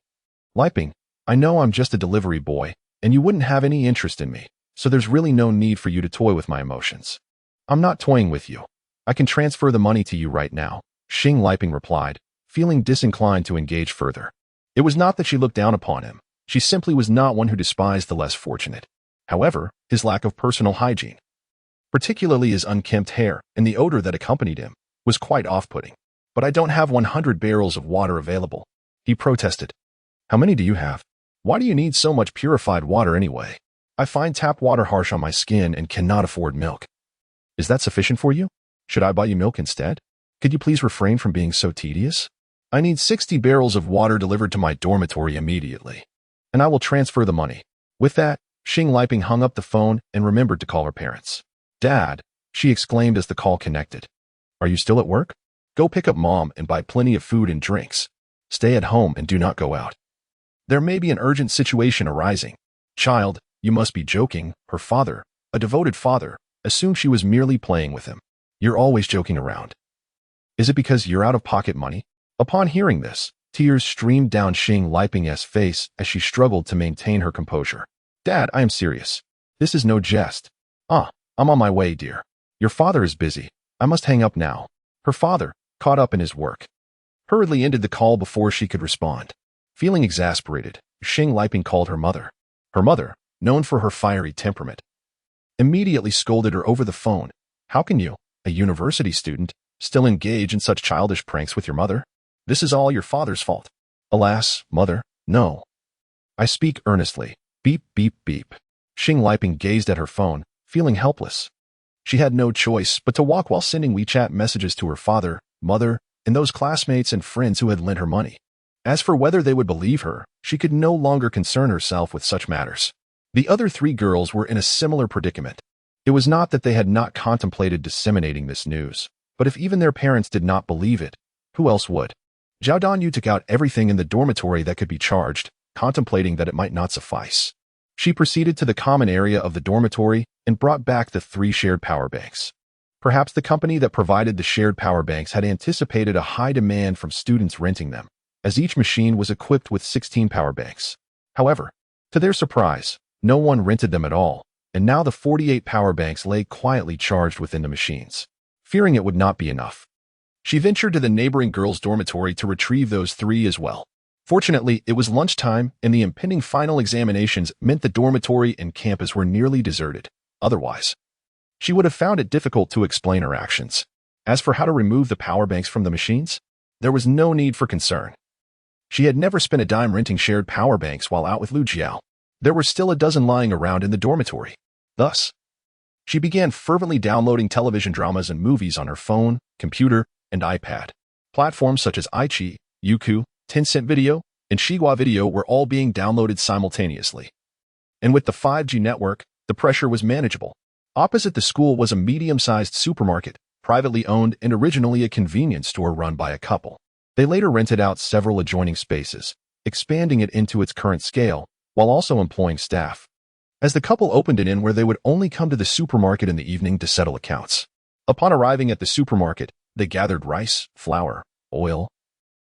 Liping, I know I'm just a delivery boy, and you wouldn't have any interest in me, so there's really no need for you to toy with my emotions. I'm not toying with you. I can transfer the money to you right now, Xing Liping replied, feeling disinclined to engage further. It was not that she looked down upon him. She simply was not one who despised the less fortunate. However, his lack of personal hygiene, particularly his unkempt hair and the odor that accompanied him, was quite off-putting. But I don't have 100 barrels of water available, he protested. How many do you have? Why do you need so much purified water anyway? I find tap water harsh on my skin and cannot afford milk. Is that sufficient for you? Should I buy you milk instead? Could you please refrain from being so tedious? I need 60 barrels of water delivered to my dormitory immediately, and I will transfer the money. With that, Xing Liping hung up the phone and remembered to call her parents. Dad, she exclaimed as the call connected. Are you still at work? Go pick up Mom and buy plenty of food and drinks. Stay at home and do not go out. There may be an urgent situation arising. Child, you must be joking, her father, a devoted father, assumed she was merely playing with him. You're always joking around. Is it because you're out of pocket money? Upon hearing this, tears streamed down Xing Liping's face as she struggled to maintain her composure. Dad, I am serious. This is no jest. I'm on my way, dear. Your father is busy. I must hang up now. Her father, caught up in his work, hurriedly ended the call before she could respond. Feeling exasperated, Xing Liping called her mother. Her mother, known for her fiery temperament, immediately scolded her over the phone. How can you, a university student, still engage in such childish pranks with your mother? This is all your father's fault. Alas, mother, no. I speak earnestly. Beep, beep, beep. Xing Liping gazed at her phone, feeling helpless. She had no choice but to walk while sending WeChat messages to her father, mother, and those classmates and friends who had lent her money. As for whether they would believe her, she could no longer concern herself with such matters. The other three girls were in a similar predicament. It was not that they had not contemplated disseminating this news, but if even their parents did not believe it, who else would? Zhao Danyu took out everything in the dormitory that could be charged, contemplating that it might not suffice. She proceeded to the common area of the dormitory and brought back the 3 shared power banks. Perhaps the company that provided the shared power banks had anticipated a high demand from students renting them, as each machine was equipped with 16 power banks. However, to their surprise, no one rented them at all, and now the 48 power banks lay quietly charged within the machines. Fearing it would not be enough, she ventured to the neighboring girls' dormitory to retrieve those 3 as well. Fortunately, it was lunchtime, and the impending final examinations meant the dormitory and campus were nearly deserted. Otherwise, she would have found it difficult to explain her actions. As for how to remove the power banks from the machines, there was no need for concern. She had never spent a dime renting shared power banks while out with Lu Jiao. There were still a dozen lying around in the dormitory. Thus, she began fervently downloading television dramas and movies on her phone, computer, and iPad. Platforms such as iQIYI, Youku, Tencent Video, and Shigua Video were all being downloaded simultaneously. And with the 5G network, the pressure was manageable. Opposite the school was a medium-sized supermarket, privately owned and originally a convenience store run by a couple. They later rented out several adjoining spaces, expanding it into its current scale, while also employing staff. As the couple opened an inn where they would only come to the supermarket in the evening to settle accounts. Upon arriving at the supermarket, they gathered rice, flour, oil,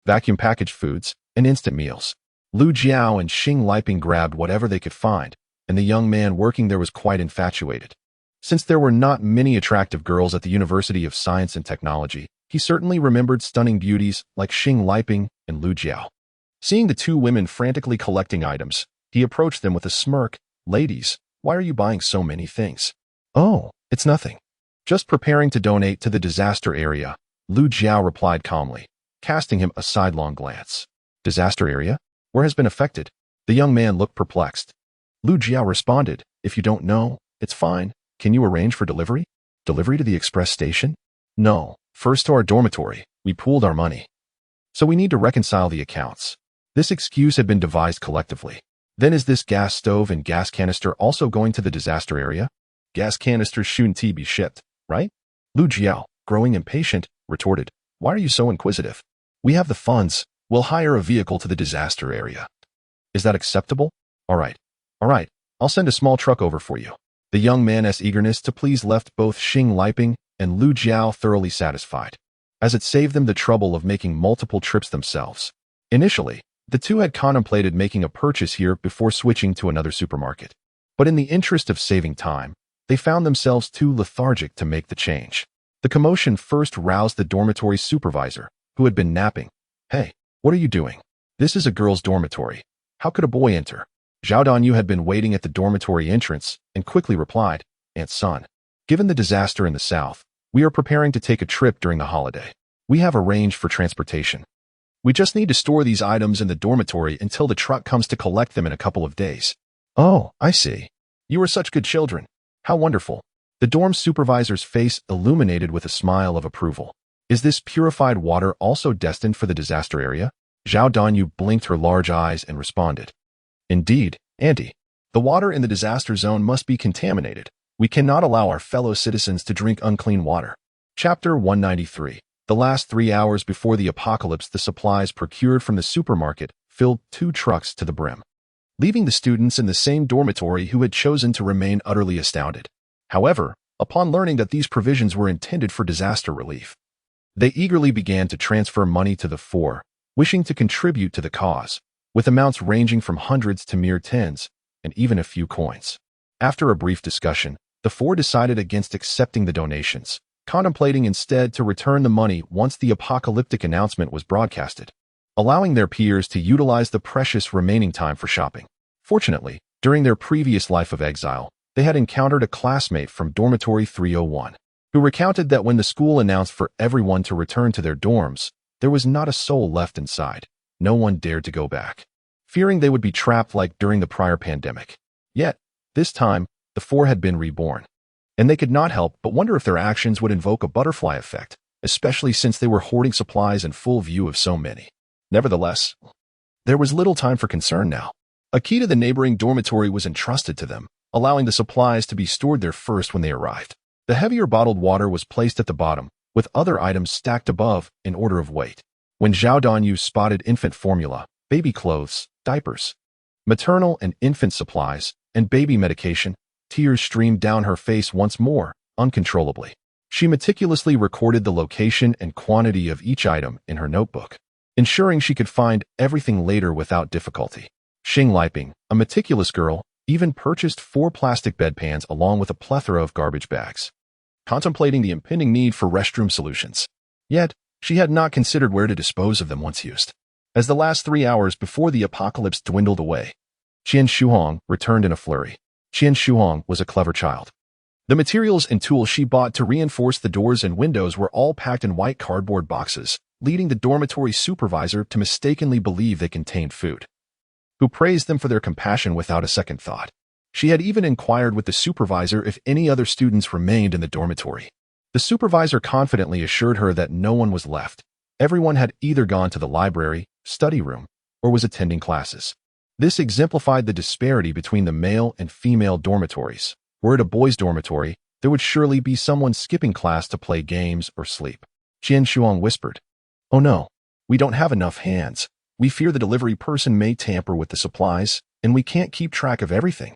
vacuum-packaged foods, and instant meals. Lu Jiao and Xing Liping grabbed whatever they could find, and the young man working there was quite infatuated. Since there were not many attractive girls at the University of Science and Technology, he certainly remembered stunning beauties like Xing Liping and Lu Jiao. Seeing the two women frantically collecting items, he approached them with a smirk. "Ladies, why are you buying so many things?" "Oh, it's nothing. Just preparing to donate to the disaster area," Lu Jiao replied calmly, casting him a sidelong glance. "Disaster area? Where has been affected?" The young man looked perplexed. Lu Jiao responded, "If you don't know, it's fine. Can you arrange for delivery? Delivery to the express station? No, first to our dormitory. We pooled our money. So we need to reconcile the accounts." This excuse had been devised collectively. Then is this gas stove and gas canister also going to the disaster area? Gas canisters shouldn't be shipped, right? Lu Jiao, growing impatient, retorted, "Why are you so inquisitive? We have the funds. We'll hire a vehicle to the disaster area. Is that acceptable? All right. I'll send a small truck over for you." The young man's eagerness to please left both Xing Liping and Lu Jiao thoroughly satisfied, as it saved them the trouble of making multiple trips themselves. Initially, the two had contemplated making a purchase here before switching to another supermarket. But in the interest of saving time, they found themselves too lethargic to make the change. The commotion first roused the dormitory supervisor, who had been napping. "Hey, what are you doing? This is a girls' dormitory. How could a boy enter?" Zhao Danyu had been waiting at the dormitory entrance and quickly replied, "Aunt Son, given the disaster in the south, we are preparing to take a trip during the holiday. We have arranged for transportation. We just need to store these items in the dormitory until the truck comes to collect them in a couple of days." "Oh, I see. You are such good children. How wonderful." The dorm supervisor's face illuminated with a smile of approval. "Is this purified water also destined for the disaster area?" Zhao Danyu blinked her large eyes and responded, "Indeed, Auntie. The water in the disaster zone must be contaminated. We cannot allow our fellow citizens to drink unclean water." Chapter 193. The last 3 hours before the apocalypse, the supplies procured from the supermarket filled 2 trucks to the brim, leaving the students in the same dormitory who had chosen to remain utterly astounded. However, upon learning that these provisions were intended for disaster relief, they eagerly began to transfer money to the 4, wishing to contribute to the cause, with amounts ranging from hundreds to mere tens, and even a few coins. After a brief discussion, the 4 decided against accepting the donations, contemplating instead to return the money once the apocalyptic announcement was broadcasted, allowing their peers to utilize the precious remaining time for shopping. Fortunately, during their previous life of exile, they had encountered a classmate from dormitory 301, who recounted that when the school announced for everyone to return to their dorms, there was not a soul left inside. No one dared to go back, fearing they would be trapped like during the prior pandemic. Yet, this time, the 4 had been reborn, and they could not help but wonder if their actions would invoke a butterfly effect, especially since they were hoarding supplies in full view of so many. Nevertheless, there was little time for concern now. A key to the neighboring dormitory was entrusted to them, allowing the supplies to be stored there first when they arrived. The heavier bottled water was placed at the bottom, with other items stacked above in order of weight. When Zhao Danyu spotted infant formula, baby clothes, diapers, maternal and infant supplies, and baby medication, tears streamed down her face once more, uncontrollably. She meticulously recorded the location and quantity of each item in her notebook, ensuring she could find everything later without difficulty. Xing Liping, a meticulous girl, even purchased 4 plastic bedpans along with a plethora of garbage bags, contemplating the impending need for restroom solutions. Yet, she had not considered where to dispose of them once used. As the last 3 hours before the apocalypse dwindled away, Qian Shuhong returned in a flurry. Qian Shuhong was a clever child. The materials and tools she bought to reinforce the doors and windows were all packed in white cardboard boxes, leading the dormitory supervisor to mistakenly believe they contained food, who praised them for their compassion without a second thought. She had even inquired with the supervisor if any other students remained in the dormitory. The supervisor confidently assured her that no one was left. Everyone had either gone to the library, study room, or was attending classes. This exemplified the disparity between the male and female dormitories. Were it a boys' dormitory, there would surely be someone skipping class to play games or sleep. Qian Shuang whispered, "Oh no, we don't have enough hands. We fear the delivery person may tamper with the supplies, and we can't keep track of everything."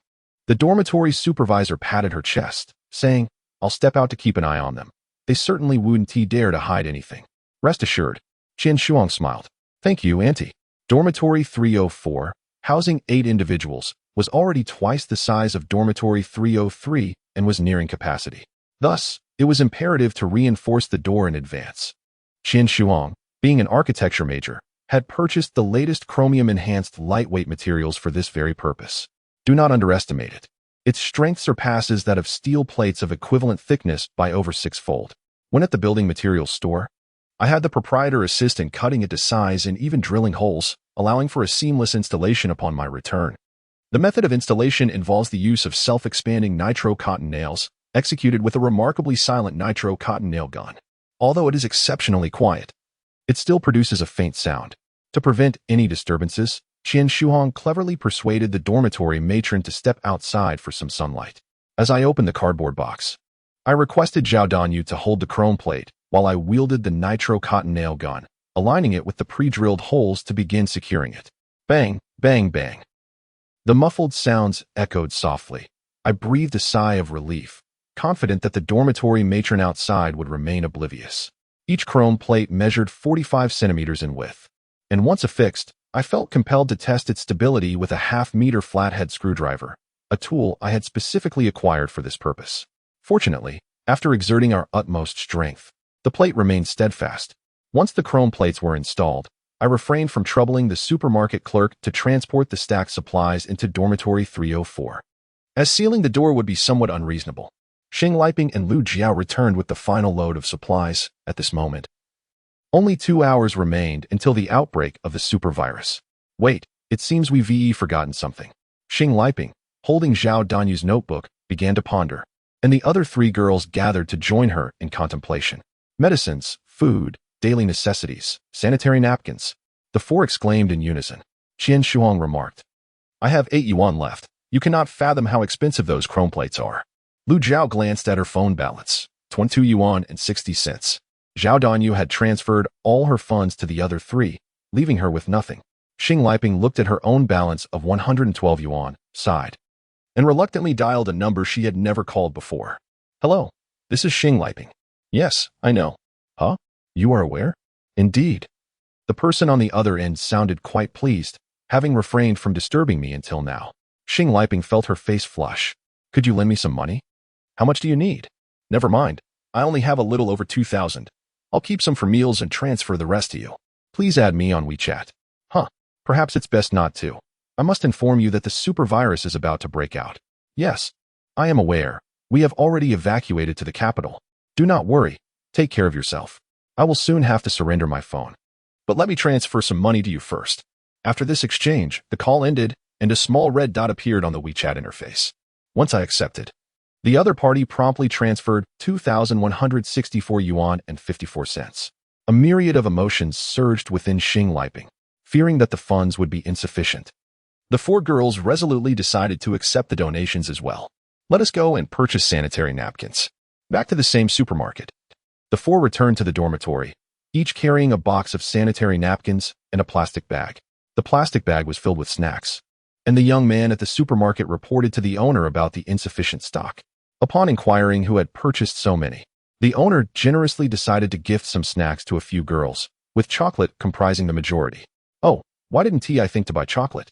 The dormitory supervisor patted her chest, saying, "I'll step out to keep an eye on them. They certainly wouldn't dare to hide anything." Rest assured, Qian Shuang smiled. "Thank you, Auntie." Dormitory 304, housing 8 individuals, was already twice the size of Dormitory 303 and was nearing capacity. Thus, it was imperative to reinforce the door in advance. Qian Shuang, being an architecture major, had purchased the latest chromium-enhanced lightweight materials for this very purpose. Do not underestimate it. Its strength surpasses that of steel plates of equivalent thickness by over 6-fold. When at the building materials store, I had the proprietor assist in cutting it to size and even drilling holes, allowing for a seamless installation upon my return. The method of installation involves the use of self-expanding nitro cotton nails, executed with a remarkably silent nitro cotton nail gun. Although it is exceptionally quiet, it still produces a faint sound. To prevent any disturbances, Qian Shuang cleverly persuaded the dormitory matron to step outside for some sunlight. As I opened the cardboard box, I requested Zhao Danyu to hold the chrome plate while I wielded the nitro cotton nail gun, aligning it with the pre-drilled holes to begin securing it. Bang, bang, bang. The muffled sounds echoed softly. I breathed a sigh of relief, confident that the dormitory matron outside would remain oblivious. Each chrome plate measured 45 centimeters in width, and once affixed, I felt compelled to test its stability with a half-meter flathead screwdriver, a tool I had specifically acquired for this purpose. Fortunately, after exerting our utmost strength, the plate remained steadfast. Once the chrome plates were installed, I refrained from troubling the supermarket clerk to transport the stacked supplies into dormitory 304. As sealing the door would be somewhat unreasonable, Xing Liping and Lu Jiao returned with the final load of supplies at this moment. Only 2 hours remained until the outbreak of the supervirus. Wait, it seems we've forgotten something. Xing Liping, holding Zhao Danyu's notebook, began to ponder, and the other 3 girls gathered to join her in contemplation. Medicines, food, daily necessities, sanitary napkins. The 4 exclaimed in unison. Qian Shuang remarked, "I have 8 yuan left. You cannot fathom how expensive those chrome plates are." Lu Jiao glanced at her phone balance, 22 yuan and 60 cents. Zhao Danyu had transferred all her funds to the other 3, leaving her with nothing. Xing Liping looked at her own balance of 112 yuan, sighed, and reluctantly dialed a number she had never called before. "Hello, this is Xing Liping." "Yes, I know." "Huh? You are aware?" "Indeed." The person on the other end sounded quite pleased, having refrained from disturbing me until now. Xing Liping felt her face flush. "Could you lend me some money?" "How much do you need?" "Never mind. I only have a little over 2,000. I'll keep some for meals and transfer the rest to you. Please add me on WeChat." "Huh. Perhaps it's best not to. I must inform you that the super virus is about to break out." "Yes, I am aware. We have already evacuated to the capital. Do not worry. Take care of yourself. I will soon have to surrender my phone. But let me transfer some money to you first." After this exchange, the call ended, and a small red dot appeared on the WeChat interface. Once I accepted, the other party promptly transferred 2,164 yuan and 54 cents. A myriad of emotions surged within Xing Liping, fearing that the funds would be insufficient. The 4 girls resolutely decided to accept the donations as well. "Let us go and purchase sanitary napkins." Back to the same supermarket, the 4 returned to the dormitory, each carrying a box of sanitary napkins and a plastic bag. The plastic bag was filled with snacks, and the young man at the supermarket reported to the owner about the insufficient stock. Upon inquiring who had purchased so many, the owner generously decided to gift some snacks to a few girls, with chocolate comprising the majority. "Oh, why didn't I think to buy chocolate?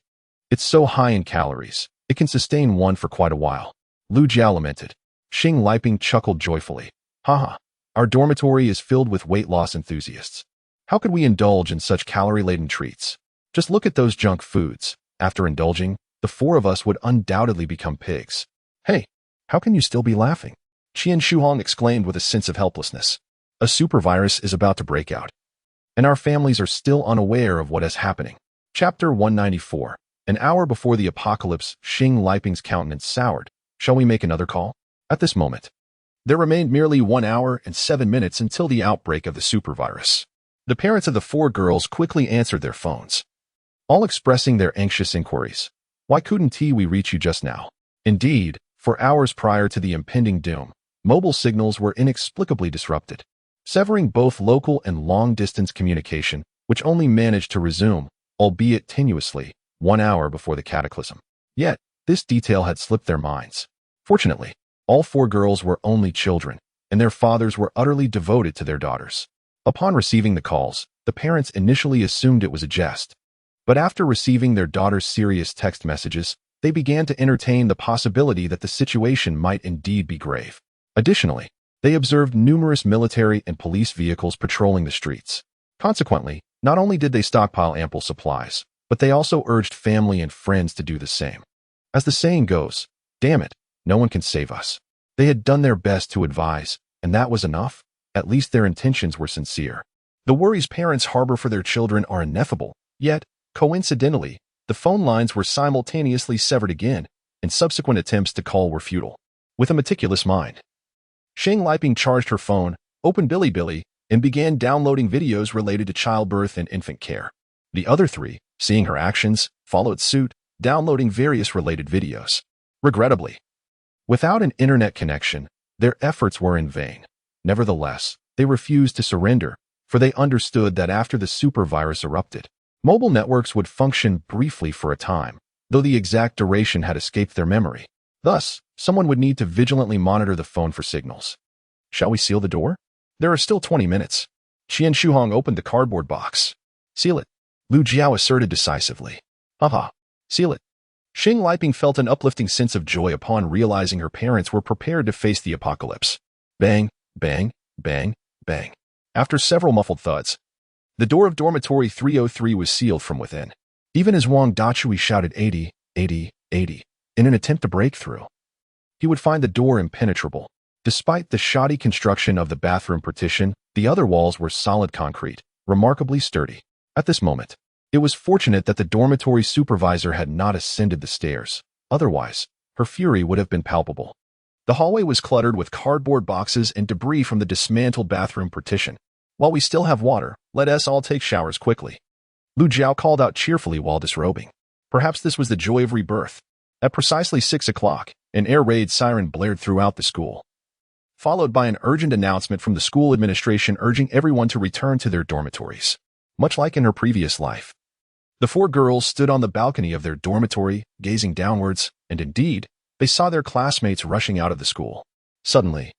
It's so high in calories, it can sustain one for quite a while." Lu Jiao lamented. Xing Liping chuckled joyfully. "Haha, our dormitory is filled with weight loss enthusiasts. How could we indulge in such calorie-laden treats? Just look at those junk foods. After indulging, the 4 of us would undoubtedly become pigs." "Hey, how can you still be laughing?" Qian Shuang exclaimed with a sense of helplessness. "A super virus is about to break out. and our families are still unaware of what is happening. Chapter 194. An hour before the apocalypse, Xing Liping's countenance soured. Shall we make another call? At this moment, there remained merely 1 hour and 7 minutes until the outbreak of the supervirus. The parents of the 4 girls quickly answered their phones, all expressing their anxious inquiries. Why couldn't we reach you just now? Indeed, for hours prior to the impending doom, mobile signals were inexplicably disrupted, severing both local and long-distance communication, which only managed to resume, albeit tenuously, 1 hour before the cataclysm. Yet, this detail had slipped their minds. Fortunately, all 4 girls were only children, and their fathers were utterly devoted to their daughters. Upon receiving the calls, the parents initially assumed it was a jest. But after receiving their daughter's serious text messages, they began to entertain the possibility that the situation might indeed be grave. Additionally, they observed numerous military and police vehicles patrolling the streets. Consequently, not only did they stockpile ample supplies, but they also urged family and friends to do the same. As the saying goes, damn it, no one can save us. They had done their best to advise, and that was enough. At least their intentions were sincere. The worries parents harbor for their children are ineffable, yet, coincidentally, the phone lines were simultaneously severed again, and subsequent attempts to call were futile. With a meticulous mind, Xing Liping charged her phone, opened Bilibili, and began downloading videos related to childbirth and infant care. The other 3, seeing her actions, followed suit, downloading various related videos. Regrettably, without an internet connection, their efforts were in vain. Nevertheless, they refused to surrender, for they understood that after the supervirus erupted, mobile networks would function briefly for a time, though the exact duration had escaped their memory. Thus, someone would need to vigilantly monitor the phone for signals. Shall we seal the door? There are still 20 minutes. Qian Shuhong opened the cardboard box. Seal it, Lu Jiao asserted decisively. Haha, seal it. Xing Liping felt an uplifting sense of joy upon realizing her parents were prepared to face the apocalypse. Bang, bang, bang, bang. After several muffled thuds, the door of dormitory 303 was sealed from within. Even as Wang Dachui shouted 80, 80, 80, in an attempt to break through, he would find the door impenetrable. Despite the shoddy construction of the bathroom partition, the other walls were solid concrete, remarkably sturdy. At this moment, it was fortunate that the dormitory supervisor had not ascended the stairs. Otherwise, her fury would have been palpable. The hallway was cluttered with cardboard boxes and debris from the dismantled bathroom partition. While we still have water, let us all take showers quickly. Lu Jiao called out cheerfully while disrobing. Perhaps this was the joy of rebirth. At precisely 6 o'clock, an air raid siren blared throughout the school, followed by an urgent announcement from the school administration urging everyone to return to their dormitories. Much like in her previous life, the 4 girls stood on the balcony of their dormitory, gazing downwards, and indeed, they saw their classmates rushing out of the school. Suddenly,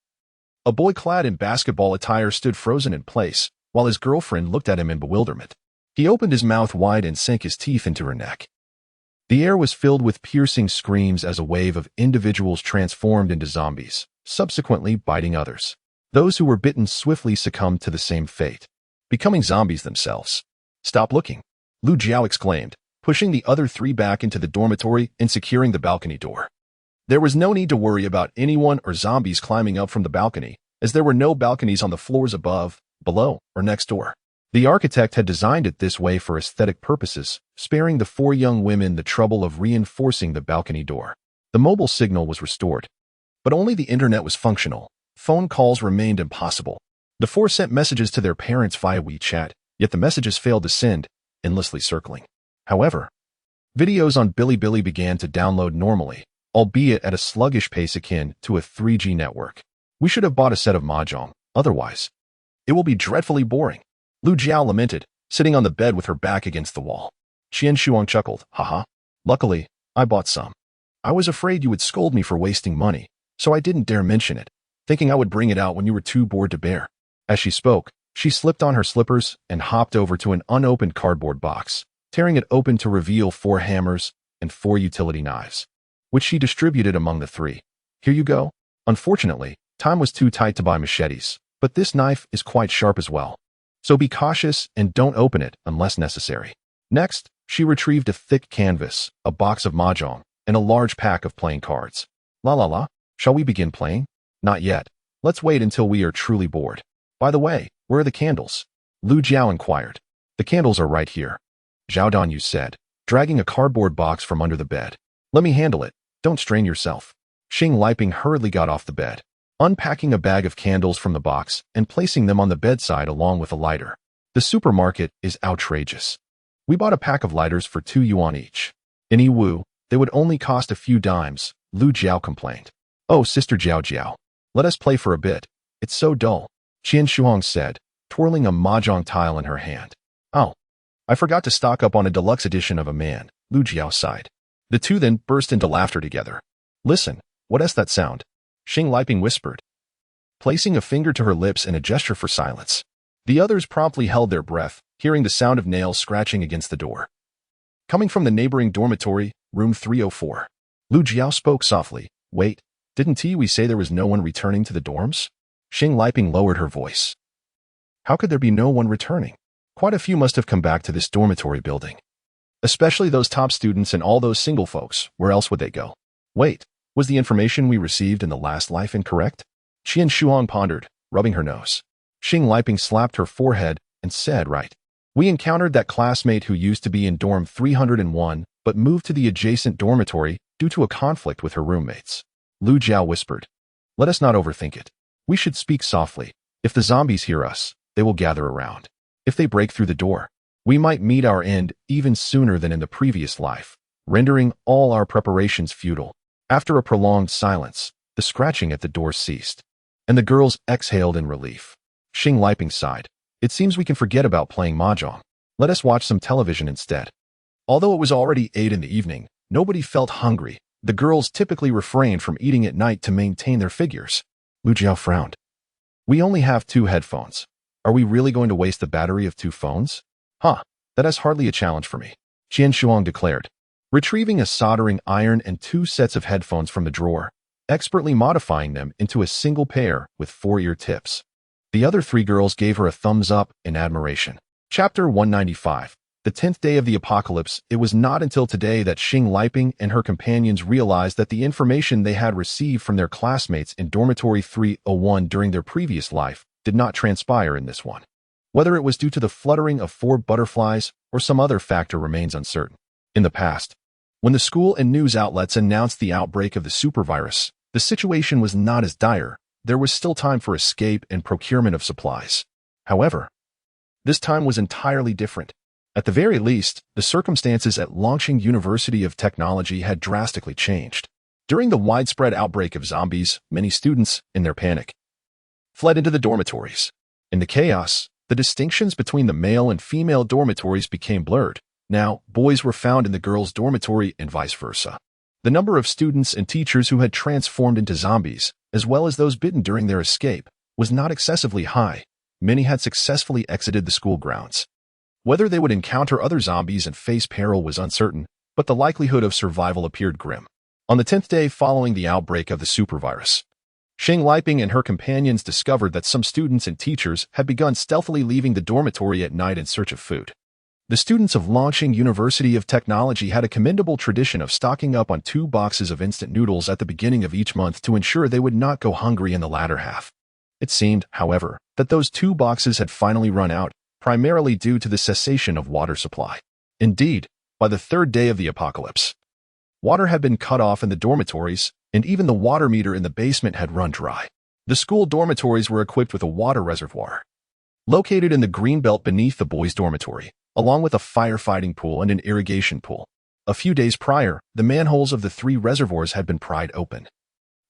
a boy clad in basketball attire stood frozen in place, while his girlfriend looked at him in bewilderment. He opened his mouth wide and sank his teeth into her neck. The air was filled with piercing screams as a wave of individuals transformed into zombies, subsequently biting others. Those who were bitten swiftly succumbed to the same fate, becoming zombies themselves. Stop looking, Lu Jiao exclaimed, pushing the other 3 back into the dormitory and securing the balcony door. There was no need to worry about anyone or zombies climbing up from the balcony, as there were no balconies on the floors above, below, or next door. The architect had designed it this way for aesthetic purposes, sparing the 4 young women the trouble of reinforcing the balcony door. The mobile signal was restored, but only the internet was functional. Phone calls remained impossible. The 4 sent messages to their parents via WeChat, yet the messages failed to send, endlessly circling. However, videos on Bilibili began to download normally, albeit at a sluggish pace akin to a 3G network. We should have bought a set of mahjong, otherwise, it will be dreadfully boring, Lu Jiao lamented, sitting on the bed with her back against the wall. Qian Shuang chuckled, haha. Luckily, I bought some. I was afraid you would scold me for wasting money, so I didn't dare mention it, thinking I would bring it out when you were too bored to bear. As she spoke, she slipped on her slippers and hopped over to an unopened cardboard box, tearing it open to reveal 4 hammers and 4 utility knives, which she distributed among the 3. Here you go. Unfortunately, time was too tight to buy machetes, but this knife is quite sharp as well. So be cautious and don't open it unless necessary. Next, she retrieved a thick canvas, a box of mahjong, and a large pack of playing cards. La la la, shall we begin playing? Not yet. Let's wait until we are truly bored. By the way, where are the candles? Lu Jiao inquired. The candles are right here, Zhao Danyu said, dragging a cardboard box from under the bed. Let me handle it. Don't strain yourself. Xing Liping hurriedly got off the bed, unpacking a bag of candles from the box and placing them on the bedside along with a lighter. The supermarket is outrageous. We bought a pack of lighters for 2 yuan each. In Yiwu, they would only cost a few dimes, Lu Jiao complained. Oh, Sister Jiao Jiao, let us play for a bit. It's so dull, Qian Shuang said, twirling a mahjong tile in her hand. Oh, I forgot to stock up on a deluxe edition of a man, Lu Jiao sighed. The two then burst into laughter together. Listen, what is that sound? Xing Liping whispered, placing a finger to her lips in a gesture for silence. The others promptly held their breath, hearing the sound of nails scratching against the door. Coming from the neighboring dormitory, room 304. Lu Jiao spoke softly. Wait, didn't we say there was no one returning to the dorms? Xing Liping lowered her voice. How could there be no one returning? Quite a few must have come back to this dormitory building. Especially those top students and all those single folks. Where else would they go? Wait, was the information we received in the last life incorrect? Qian Shuang pondered, rubbing her nose. Xing Liping slapped her forehead and said, right. We encountered that classmate who used to be in dorm 301 but moved to the adjacent dormitory due to a conflict with her roommates. Lu Jiao whispered. Let us not overthink it. We should speak softly. If the zombies hear us, they will gather around. If they break through the door, we might meet our end even sooner than in the previous life, rendering all our preparations futile. After a prolonged silence, the scratching at the door ceased, and the girls exhaled in relief. Xing Liping sighed. It seems we can forget about playing mahjong. Let us watch some television instead. Although it was already 8 in the evening, nobody felt hungry. The girls typically refrained from eating at night to maintain their figures. Lu Jiao frowned. We only have 2 headphones. Are we really going to waste the battery of 2 phones? Huh, that is hardly a challenge for me, Qian Shuang declared, retrieving a soldering iron and 2 sets of headphones from the drawer, expertly modifying them into a single pair with 4-ear tips. The other 3 girls gave her a thumbs up in admiration. Chapter 195. The 10th day of the apocalypse. It was not until today that Xing Liping and her companions realized that the information they had received from their classmates in dormitory 301 during their previous life did not transpire in this one. Whether it was due to the fluttering of 4 butterflies or some other factor remains uncertain. In the past, when the school and news outlets announced the outbreak of the supervirus, the situation was not as dire. There was still time for escape and procurement of supplies. However, this time was entirely different. At the very least, the circumstances at Longqing University of Technology had drastically changed. During the widespread outbreak of zombies, many students, in their panic, fled into the dormitories. In the chaos, the distinctions between the male and female dormitories became blurred. Now, boys were found in the girls' dormitory and vice versa. The number of students and teachers who had transformed into zombies, as well as those bitten during their escape, was not excessively high. Many had successfully exited the school grounds. Whether they would encounter other zombies and face peril was uncertain, but the likelihood of survival appeared grim. On the 10th day following the outbreak of the supervirus, Xing Liping and her companions discovered that some students and teachers had begun stealthily leaving the dormitory at night in search of food. The students of Longqing University of Technology had a commendable tradition of stocking up on 2 boxes of instant noodles at the beginning of each month to ensure they would not go hungry in the latter half. It seemed, however, that those 2 boxes had finally run out, primarily due to the cessation of water supply. Indeed, by the 3rd day of the apocalypse, water had been cut off in the dormitories, and even the water meter in the basement had run dry. The school dormitories were equipped with a water reservoir, located in the green belt beneath the boys' dormitory, along with a firefighting pool and an irrigation pool. A few days prior, the manholes of the 3 reservoirs had been pried open,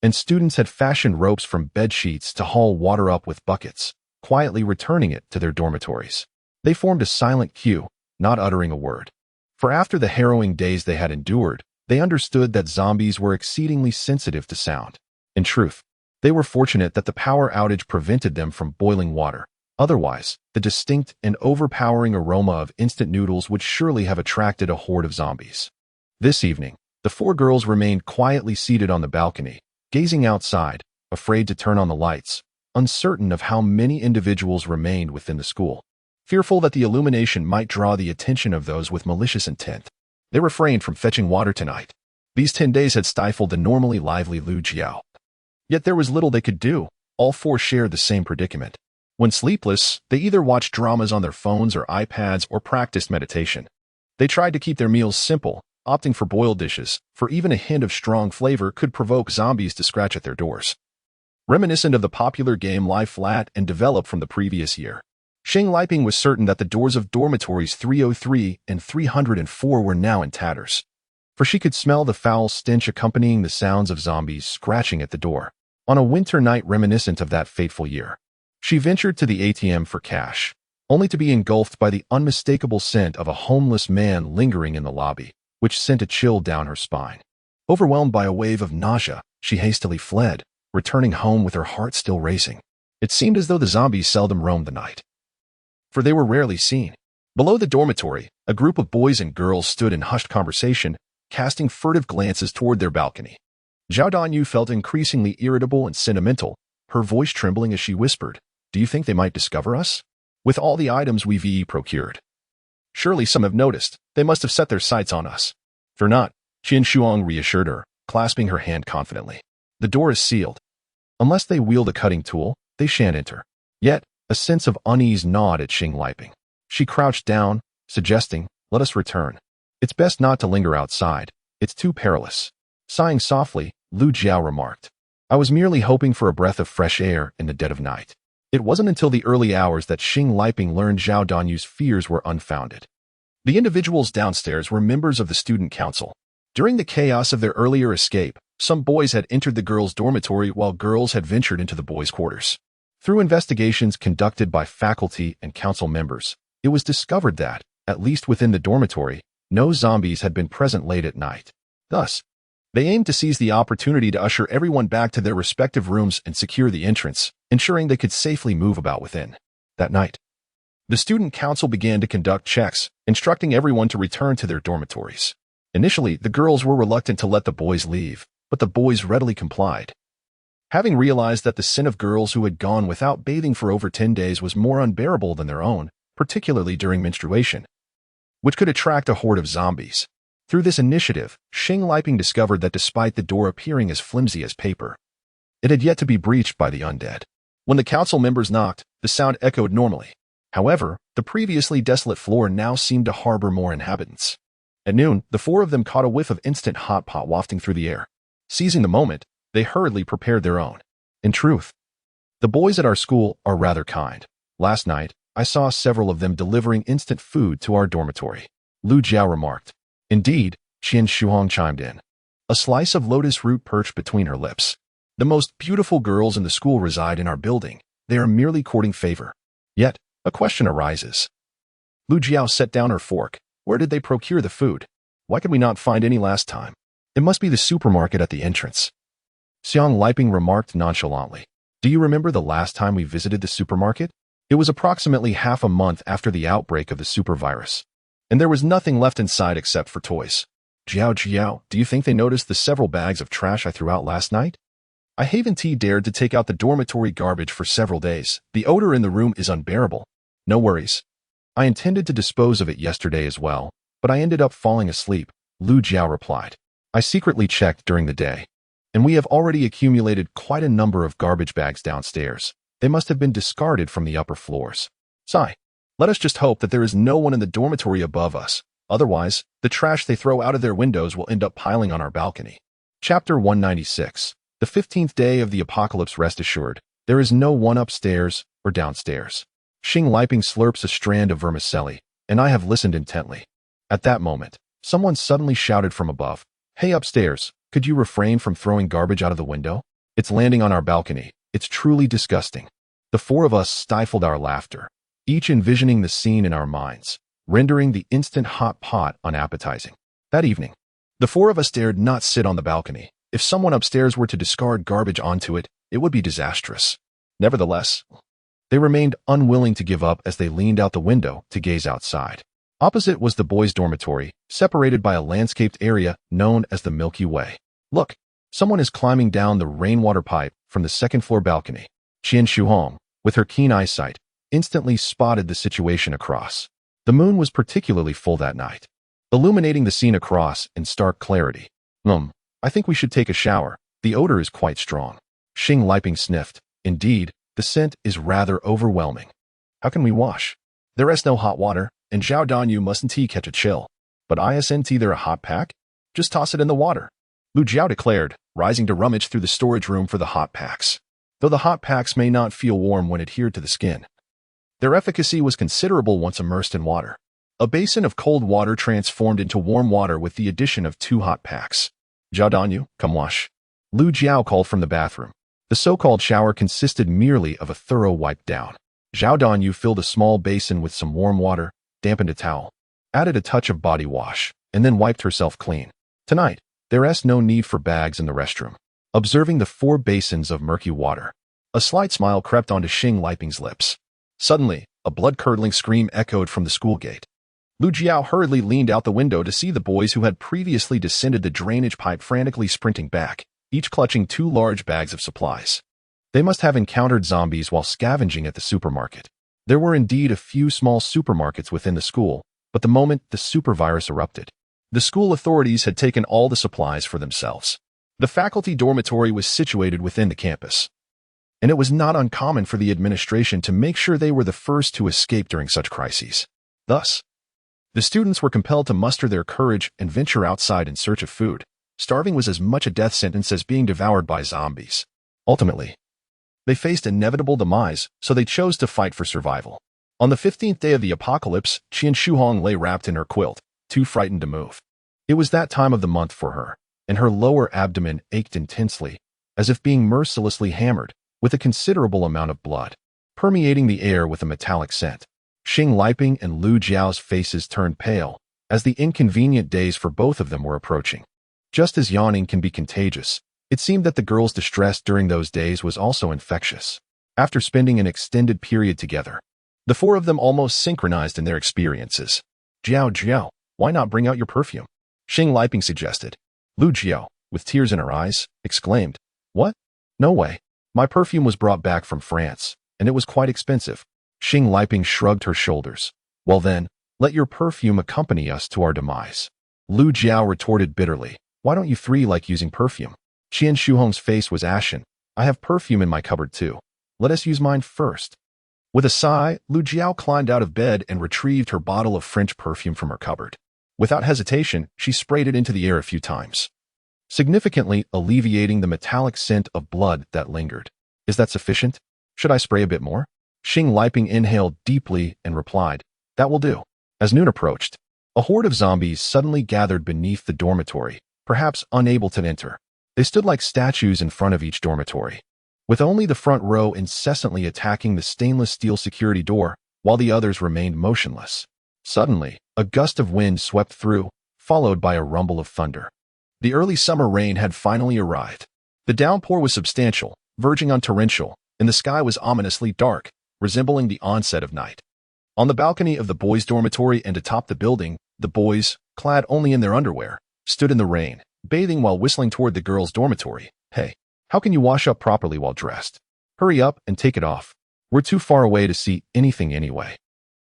and students had fashioned ropes from bed sheets to haul water up with buckets, quietly returning it to their dormitories. They formed a silent queue, not uttering a word. For after the harrowing days they had endured, they understood that zombies were exceedingly sensitive to sound. In truth, they were fortunate that the power outage prevented them from boiling water. Otherwise, the distinct and overpowering aroma of instant noodles would surely have attracted a horde of zombies. This evening, the 4 girls remained quietly seated on the balcony, gazing outside, afraid to turn on the lights, uncertain of how many individuals remained within the school. Fearful that the illumination might draw the attention of those with malicious intent, they refrained from fetching water tonight. These 10 days had stifled the normally lively Lu Jiao. Yet there was little they could do. All 4 shared the same predicament. When sleepless, they either watched dramas on their phones or iPads or practiced meditation. They tried to keep their meals simple, opting for boiled dishes, for even a hint of strong flavor could provoke zombies to scratch at their doors. Reminiscent of the popular game Lie Flat and developed from the previous year, Xing Liping was certain that the doors of dormitories 303 and 304 were now in tatters, for she could smell the foul stench accompanying the sounds of zombies scratching at the door. On a winter night reminiscent of that fateful year, she ventured to the ATM for cash, only to be engulfed by the unmistakable scent of a homeless man lingering in the lobby, which sent a chill down her spine. Overwhelmed by a wave of nausea, she hastily fled, returning home with her heart still racing. It seemed as though the zombies seldom roamed the night, for they were rarely seen. Below the dormitory, a group of boys and girls stood in hushed conversation, casting furtive glances toward their balcony. Zhao Danyu felt increasingly irritable and sentimental, her voice trembling as she whispered, "Do you think they might discover us? With all the items we've procured. Surely some have noticed. They must have set their sights on us." "Fear not," Qin Shuang reassured her, clasping her hand confidently. "The door is sealed. Unless they wield a cutting tool, they shan't enter." Yet, a sense of unease gnawed at Xing Liping. She crouched down, suggesting, "Let us return. It's best not to linger outside. It's too perilous." Sighing softly, Lu Jiao remarked, "I was merely hoping for a breath of fresh air in the dead of night." It wasn't until the early hours that Xing Liping learned Zhao Danyu's fears were unfounded. The individuals downstairs were members of the student council. During the chaos of their earlier escape, some boys had entered the girls' dormitory while girls had ventured into the boys' quarters. Through investigations conducted by faculty and council members, it was discovered that, at least within the dormitory, no zombies had been present late at night. Thus, they aimed to seize the opportunity to usher everyone back to their respective rooms and secure the entrance, ensuring they could safely move about within. That night, the student council began to conduct checks, instructing everyone to return to their dormitories. Initially, the girls were reluctant to let the boys leave, but the boys readily complied. Having realized that the sin of girls who had gone without bathing for over 10 days was more unbearable than their own, particularly during menstruation, which could attract a horde of zombies. Through this initiative, Xing Liping discovered that despite the door appearing as flimsy as paper, it had yet to be breached by the undead. When the council members knocked, the sound echoed normally. However, the previously desolate floor now seemed to harbor more inhabitants. At noon, the four of them caught a whiff of instant hot pot wafting through the air. Seizing the moment, they hurriedly prepared their own. In truth, the boys at our school are rather kind. Last night, I saw several of them delivering instant food to our dormitory, Lu Jiao remarked. Indeed, Qin Shuang chimed in. A slice of lotus root perched between her lips. The most beautiful girls in the school reside in our building. They are merely courting favor. Yet, a question arises. Lu Jiao set down her fork. Where did they procure the food? Why could we not find any last time? It must be the supermarket at the entrance. Xiang Liping remarked nonchalantly. Do you remember the last time we visited the supermarket? It was approximately half a month after the outbreak of the supervirus, and there was nothing left inside except for toys. Jiao, do you think they noticed the several bags of trash I threw out last night? I haven't dared to take out the dormitory garbage for several days. The odor in the room is unbearable. No worries. I intended to dispose of it yesterday as well, but I ended up falling asleep, Lu Jiao replied. I secretly checked during the day, and we have already accumulated quite a number of garbage bags downstairs. They must have been discarded from the upper floors. Sigh. Let us just hope that there is no one in the dormitory above us. Otherwise, the trash they throw out of their windows will end up piling on our balcony. Chapter 196. The 15th day of the apocalypse. Rest assured, there is no one upstairs or downstairs. Xing Liping slurps a strand of vermicelli, and I have listened intently. At that moment, someone suddenly shouted from above, Hey upstairs, could you refrain from throwing garbage out of the window? It's landing on our balcony. It's truly disgusting. The four of us stifled our laughter, each envisioning the scene in our minds, rendering the instant hot pot unappetizing. That evening, the four of us dared not sit on the balcony. If someone upstairs were to discard garbage onto it, it would be disastrous. Nevertheless, they remained unwilling to give up as they leaned out the window to gaze outside. Opposite was the boys' dormitory, separated by a landscaped area known as the Milky Way. Look, someone is climbing down the rainwater pipe from the second-floor balcony. Qin Shuhong, with her keen eyesight, instantly spotted the situation across. The moon was particularly full that night, illuminating the scene across in stark clarity. I think we should take a shower. The odor is quite strong. Xing Liping sniffed. Indeed, The scent is rather overwhelming. How can we wash? There is no hot water, and Zhao Danyu mustn't catch a chill. But isn't there a hot pack? Just toss it in the water. Lu Jiao declared, rising to rummage through the storage room for the hot packs. Though the hot packs may not feel warm when adhered to the skin, their efficacy was considerable once immersed in water. A basin of cold water transformed into warm water with the addition of 2 hot packs. Zhao Danyu, come wash. Lu Jiao called from the bathroom. The so-called shower consisted merely of a thorough wipe down. Zhao Danyu filled a small basin with some warm water, dampened a towel, added a touch of body wash, and then wiped herself clean. Tonight, there is no need for bags in the restroom. Observing the 4 basins of murky water, a slight smile crept onto Xing Liping's lips. Suddenly, a blood-curdling scream echoed from the school gate. Lu Jiao hurriedly leaned out the window to see the boys who had previously descended the drainage pipe frantically sprinting back, each clutching 2 large bags of supplies. They must have encountered zombies while scavenging at the supermarket. There were indeed a few small supermarkets within the school, but the moment the supervirus erupted, the school authorities had taken all the supplies for themselves. The faculty dormitory was situated within the campus, and it was not uncommon for the administration to make sure they were the first to escape during such crises. Thus, the students were compelled to muster their courage and venture outside in search of food. Starving was as much a death sentence as being devoured by zombies. Ultimately, they faced inevitable demise, so they chose to fight for survival. On the 15th day of the apocalypse, Qian Shuhong lay wrapped in her quilt, too frightened to move. It was that time of the month for her, and her lower abdomen ached intensely, as if being mercilessly hammered, with a considerable amount of blood, permeating the air with a metallic scent. Xing Liping and Lu Jiao's faces turned pale, as the inconvenient days for both of them were approaching. Just as yawning can be contagious, it seemed that the girls' distress during those days was also infectious. After spending an extended period together, the 4 of them almost synchronized in their experiences. Jiao, why not bring out your perfume? Xing Liping suggested. Lu Jiao, with tears in her eyes, exclaimed, What? No way. My perfume was brought back from France, and it was quite expensive. Xing Liping shrugged her shoulders. Well then, let your perfume accompany us to our demise. Lu Jiao retorted bitterly. Why don't you 3 like using perfume? Qian Shuhong's face was ashen. I have perfume in my cupboard too. Let us use mine first. With a sigh, Lu Jiao climbed out of bed and retrieved her bottle of French perfume from her cupboard. Without hesitation, she sprayed it into the air a few times, significantly alleviating the metallic scent of blood that lingered. Is that sufficient? Should I spray a bit more? Xing Liping inhaled deeply and replied, That will do. As noon approached, a horde of zombies suddenly gathered beneath the dormitory, perhaps unable to enter. They stood like statues in front of each dormitory, with only the front row incessantly attacking the stainless steel security door, while the others remained motionless. Suddenly, a gust of wind swept through, followed by a rumble of thunder. The early summer rain had finally arrived. The downpour was substantial, verging on torrential, and the sky was ominously dark, resembling the onset of night. On the balcony of the boys' dormitory and atop the building, the boys, clad only in their underwear, stood in the rain, bathing while whistling toward the girls' dormitory. Hey, how can you wash up properly while dressed? Hurry up and take it off. We're too far away to see anything anyway.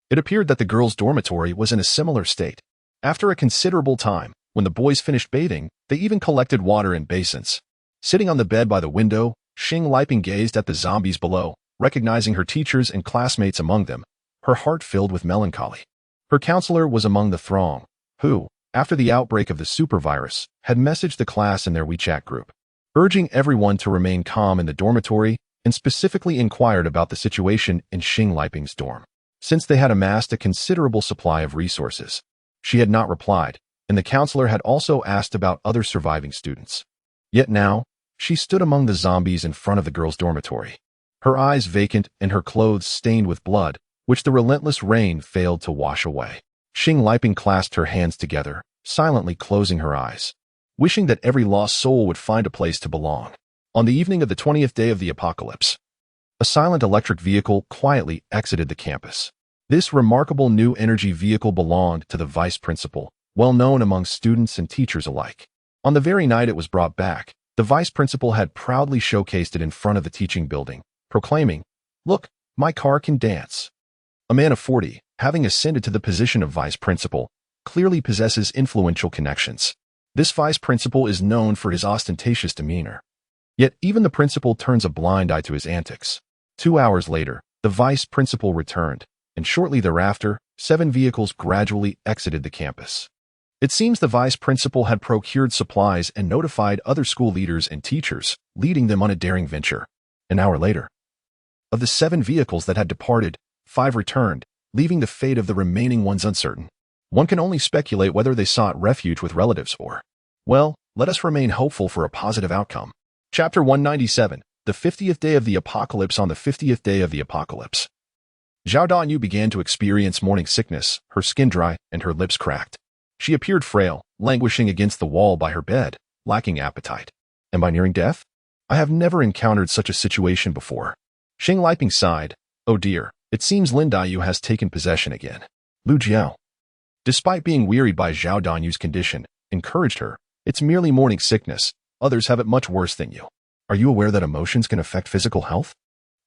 It appeared that the girls' dormitory was in a similar state. After a considerable time, when the boys finished bathing, they even collected water in basins. Sitting on the bed by the window, Xing Liping gazed at the zombies below, recognizing her teachers and classmates among them, her heart filled with melancholy. Her counselor was among the throng, who, after the outbreak of the supervirus, had messaged the class in their WeChat group, urging everyone to remain calm in the dormitory, and specifically inquired about the situation in Xing Liping's dorm. Since they had amassed a considerable supply of resources, she had not replied, and the counselor had also asked about other surviving students. Yet now, she stood among the zombies in front of the girls' dormitory, her eyes vacant and her clothes stained with blood, which the relentless rain failed to wash away. Xing Liping clasped her hands together, silently closing her eyes, wishing that every lost soul would find a place to belong. On the evening of the 20th day of the apocalypse, a silent electric vehicle quietly exited the campus. This remarkable new energy vehicle belonged to the vice principal, well known among students and teachers alike. On the very night it was brought back, the vice principal had proudly showcased it in front of the teaching building, proclaiming, "Look, my car can dance." A man of 40, having ascended to the position of vice principal, clearly possesses influential connections. This vice principal is known for his ostentatious demeanor. Yet even the principal turns a blind eye to his antics. 2 hours later, the vice principal returned, and shortly thereafter, 7 vehicles gradually exited the campus. It seems the vice principal had procured supplies and notified other school leaders and teachers, leading them on a daring venture. An hour later, of the 7 vehicles that had departed, 5 returned, leaving the fate of the remaining ones uncertain. One can only speculate whether they sought refuge with relatives or, well, let us remain hopeful for a positive outcome. Chapter 197, The 50th Day of the Apocalypse. On the 50th day of the apocalypse, Zhao Danyu began to experience morning sickness, her skin dry, and her lips cracked. She appeared frail, languishing against the wall by her bed, lacking appetite. Am I nearing death? I have never encountered such a situation before. Xing Liping sighed. Oh dear, it seems Lin Daiyu has taken possession again. Lu Jiao, despite being wearied by Zhao Danyu's condition, encouraged her. It's merely morning sickness. Others have it much worse than you. Are you aware that emotions can affect physical health?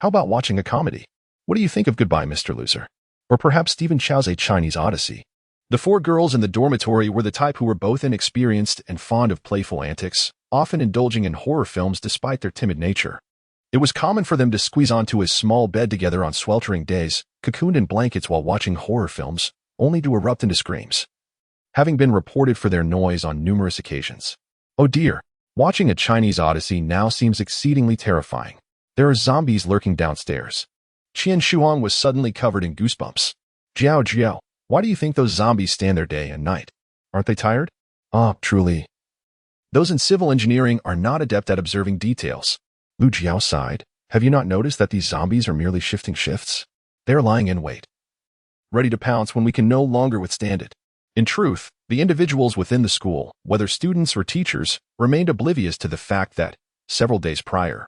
How about watching a comedy? What do you think of Goodbye, Mr. Loser? Or perhaps Stephen Chow's A Chinese Odyssey? The 4 girls in the dormitory were the type who were both inexperienced and fond of playful antics, often indulging in horror films despite their timid nature. It was common for them to squeeze onto a small bed together on sweltering days, cocooned in blankets while watching horror films, only to erupt into screams, having been reported for their noise on numerous occasions. Oh dear, watching A Chinese Odyssey now seems exceedingly terrifying. There are zombies lurking downstairs. Qian Shuang was suddenly covered in goosebumps. Jiao, why do you think those zombies stand there day and night? Aren't they tired? Ah, truly. Those in civil engineering are not adept at observing details. Lu Jiao sighed. Have you not noticed that these zombies are merely shifting shifts? They are lying in wait, ready to pounce when we can no longer withstand it. In truth, the individuals within the school, whether students or teachers, remained oblivious to the fact that, several days prior,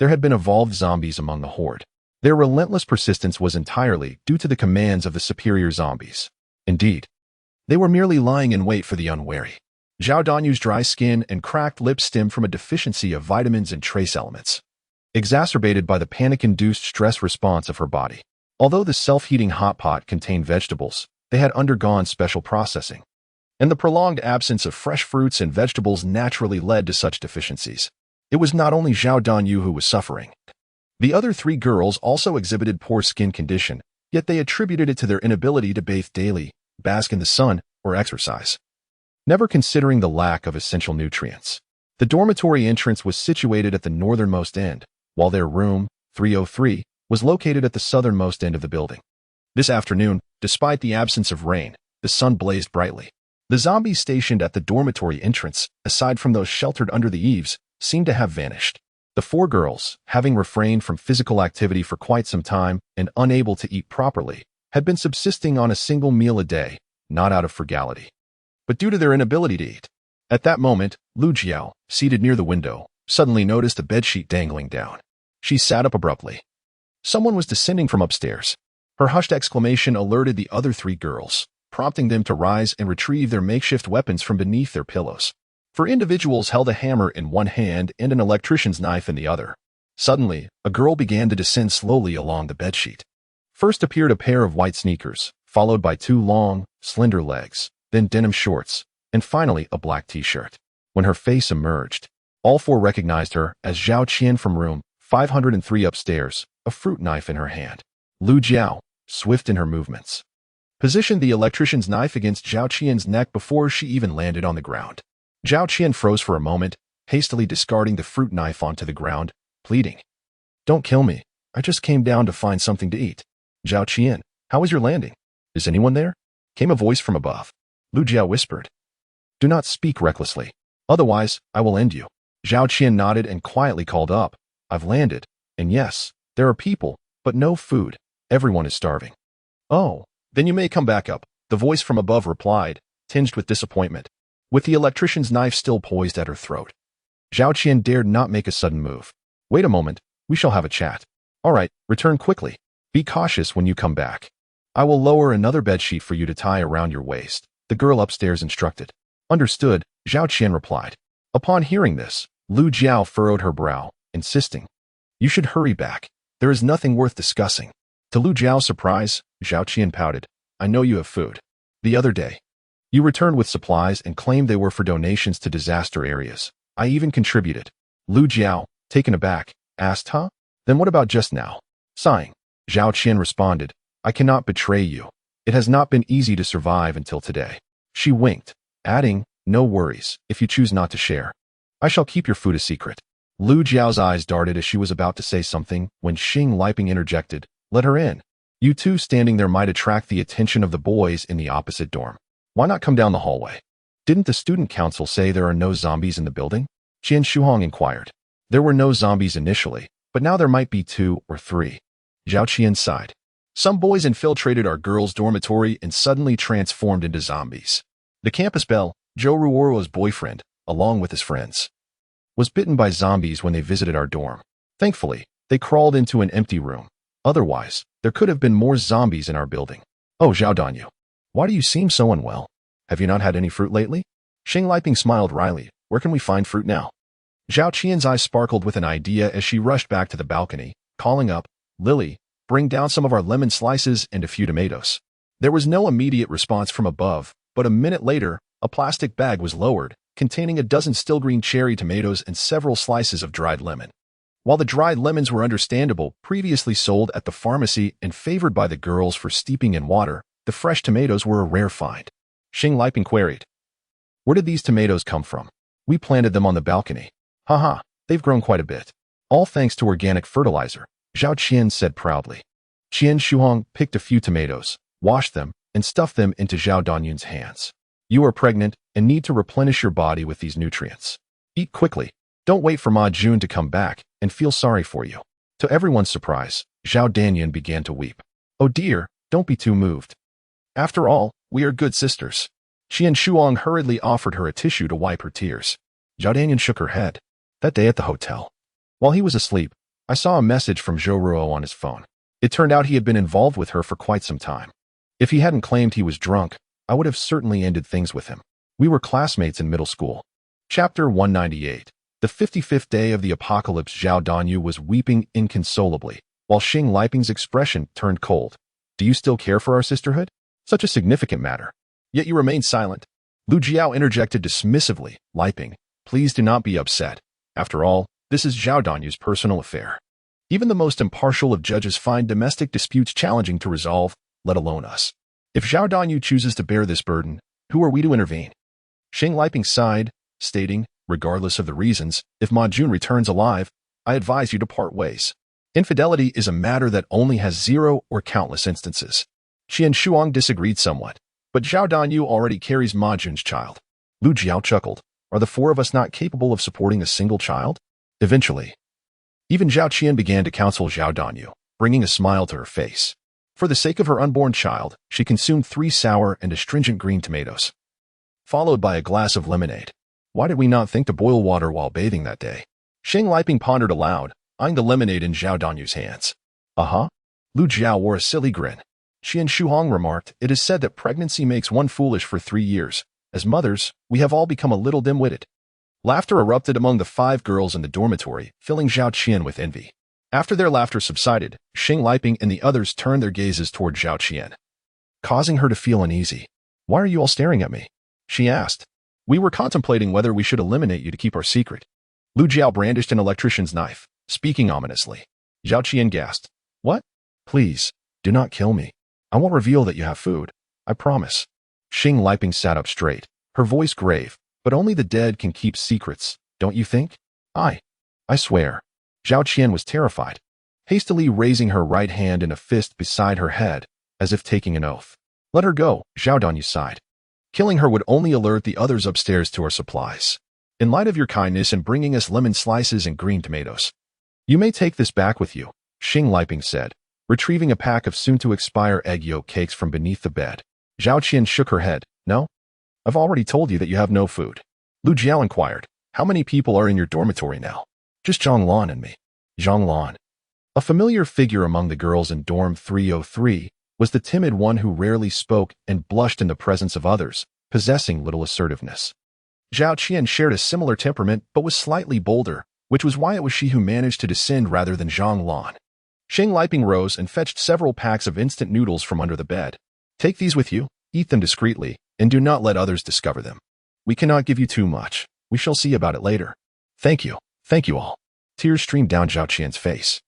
there had been evolved zombies among the horde. Their relentless persistence was entirely due to the commands of the superior zombies. Indeed, they were merely lying in wait for the unwary. Zhao Danyu's dry skin and cracked lips stemmed from a deficiency of vitamins and trace elements, exacerbated by the panic-induced stress response of her body. Although the self-heating hot pot contained vegetables, they had undergone special processing, and the prolonged absence of fresh fruits and vegetables naturally led to such deficiencies. It was not only Zhao Danyu who was suffering. The other 3 girls also exhibited poor skin condition, yet they attributed it to their inability to bathe daily, bask in the sun, or exercise, never considering the lack of essential nutrients. The dormitory entrance was situated at the northernmost end, while their room, 303, was located at the southernmost end of the building. This afternoon, despite the absence of rain, the sun blazed brightly. The zombies stationed at the dormitory entrance, aside from those sheltered under the eaves, seemed to have vanished. The 4 girls, having refrained from physical activity for quite some time and unable to eat properly, had been subsisting on a single meal a day, not out of frugality, but due to their inability to eat. At that moment, Lu Jiao, seated near the window, suddenly noticed a bedsheet dangling down. She sat up abruptly. Someone was descending from upstairs. Her hushed exclamation alerted the other 3 girls, prompting them to rise and retrieve their makeshift weapons from beneath their pillows. 4 individuals held a hammer in one hand and an electrician's knife in the other. Suddenly, a girl began to descend slowly along the bedsheet. First appeared a pair of white sneakers, followed by 2 long, slender legs, then denim shorts, and finally a black t-shirt. When her face emerged, all 4 recognized her as Zhao Qian from room 503 upstairs, a fruit knife in her hand. Lu Jiao, swift in her movements, positioned the electrician's knife against Zhao Qian's neck before she even landed on the ground. Zhao Qian froze for a moment, hastily discarding the fruit knife onto the ground, pleading, "Don't kill me. I just came down to find something to eat." "Zhao Qian, how was your landing? Is anyone there?" came a voice from above. Lu Jiao whispered, "Do not speak recklessly. Otherwise, I will end you." Zhao Qian nodded and quietly called up, "I've landed, and yes, there are people, but no food. Everyone is starving." "Oh, then you may come back up," the voice from above replied, tinged with disappointment, with the electrician's knife still poised at her throat. Zhao Qian dared not make a sudden move. "Wait a moment, we shall have a chat." "All right, return quickly. Be cautious when you come back. I will lower another bedsheet for you to tie around your waist," the girl upstairs instructed. "Understood," Zhao Qian replied. Upon hearing this, Lu Jiao furrowed her brow, insisting, "You should hurry back. There is nothing worth discussing." To Lu Jiao's surprise, Zhao Qian pouted, "I know you have food. The other day, you returned with supplies and claimed they were for donations to disaster areas. I even contributed." Lu Jiao, taken aback, asked, "Huh? Then what about just now?" Sighing, Zhao Qian responded, I cannot betray you. It has not been easy to survive until today. She winked, adding, no worries, if you choose not to share. I shall keep your food a secret. Lu Jiao's eyes darted as she was about to say something when Xing Liping interjected, let her in. You two standing there might attract the attention of the boys in the opposite dorm. Why not come down the hallway? Didn't the student council say there are no zombies in the building? Qian Shuhong inquired. There were no zombies initially, but now there might be 2 or 3. Zhao Qian sighed. Some boys infiltrated our girls' dormitory and suddenly transformed into zombies. The campus belle, Zhou Ruoro's boyfriend, along with his friends, was bitten by zombies when they visited our dorm. Thankfully, they crawled into an empty room. Otherwise, there could have been more zombies in our building. Oh, Zhao Danyu, why do you seem so unwell? Have you not had any fruit lately? Xing Liping smiled wryly. Where can we find fruit now? Zhao Qian's eyes sparkled with an idea as she rushed back to the balcony, calling up, Lily, bring down some of our lemon slices and a few tomatoes. There was no immediate response from above, but a minute later, a plastic bag was lowered, containing a dozen still green cherry tomatoes and several slices of dried lemon. While the dried lemons were understandable, previously sold at the pharmacy and favored by the girls for steeping in water, the fresh tomatoes were a rare find. Xing Liping queried, where did these tomatoes come from? We planted them on the balcony. Haha, they've grown quite a bit. All thanks to organic fertilizer, Zhao Qian said proudly. Qian Shuhong picked a few tomatoes, washed them, and stuffed them into Zhao Danyun's hands. You are pregnant and need to replenish your body with these nutrients. Eat quickly. Don't wait for Ma Jun to come back and feel sorry for you. To everyone's surprise, Zhao Danyun began to weep. Oh dear, don't be too moved. After all, we are good sisters. Qian Shuang hurriedly offered her a tissue to wipe her tears. Zhao Danyun shook her head. That day at the hotel, while he was asleep, I saw a message from Zhou Ruo on his phone. It turned out he had been involved with her for quite some time. If he hadn't claimed he was drunk, I would have certainly ended things with him. We were classmates in middle school. Chapter 198. The 55th day of the apocalypse. Zhao Danyu was weeping inconsolably, while Xing Liping's expression turned cold. Do you still care for our sisterhood? Such a significant matter. Yet you remain silent. Lu Jiao interjected dismissively, Liping, please do not be upset. After all, this is Zhao Danyu's personal affair. Even the most impartial of judges find domestic disputes challenging to resolve, let alone us. If Zhao Danyu chooses to bear this burden, who are we to intervene? Xing Liping sighed, stating, regardless of the reasons, if Ma Jun returns alive, I advise you to part ways. Infidelity is a matter that only has 0 or countless instances. Qian Shuang disagreed somewhat, but Zhao Danyu already carries Ma Jun's child. Lu Jiao chuckled. Are the 4 of us not capable of supporting a single child? Eventually, even Zhao Qian began to counsel Zhao Danyu, bringing a smile to her face. For the sake of her unborn child, she consumed 3 sour and astringent green tomatoes, followed by a glass of lemonade. Why did we not think to boil water while bathing that day? Xing Liping pondered aloud, eyeing the lemonade in Zhao Danyu's hands. Uh-huh. Lu Jiao wore a silly grin. Qian Shuhong remarked, it is said that pregnancy makes one foolish for 3 years. As mothers, we have all become a little dim-witted. Laughter erupted among the 5 girls in the dormitory, filling Zhao Qian with envy. After their laughter subsided, Xing Liping and the others turned their gazes toward Zhao Qian, causing her to feel uneasy. Why are you all staring at me? She asked. We were contemplating whether we should eliminate you to keep our secret. Lu Jiao brandished an electrician's knife, speaking ominously. Zhao Qian gasped. What? Please, do not kill me. I won't reveal that you have food. I promise. Xing Liping sat up straight, her voice grave. But only the dead can keep secrets, don't you think? I swear. Zhao Qian was terrified, hastily raising her right hand in a fist beside her head, as if taking an oath. Let her go, Zhao Danyu sighed. Killing her would only alert the others upstairs to our supplies. In light of your kindness in bringing us lemon slices and green tomatoes, you may take this back with you, Xing Liping said, retrieving a pack of soon-to-expire egg yolk cakes from beneath the bed. Zhao Qian shook her head. No? I've already told you that you have no food. Lu Jiao inquired, how many people are in your dormitory now? Just Zhang Lan and me. Zhang Lan, a familiar figure among the girls in dorm 303, was the timid one who rarely spoke and blushed in the presence of others, possessing little assertiveness. Zhao Qian shared a similar temperament but was slightly bolder, which was why it was she who managed to descend rather than Zhang Lan. Xing Liping rose and fetched several packs of instant noodles from under the bed. Take these with you, eat them discreetly, and do not let others discover them. We cannot give you too much. We shall see about it later. Thank you all. Tears streamed down Zhao Qian's face.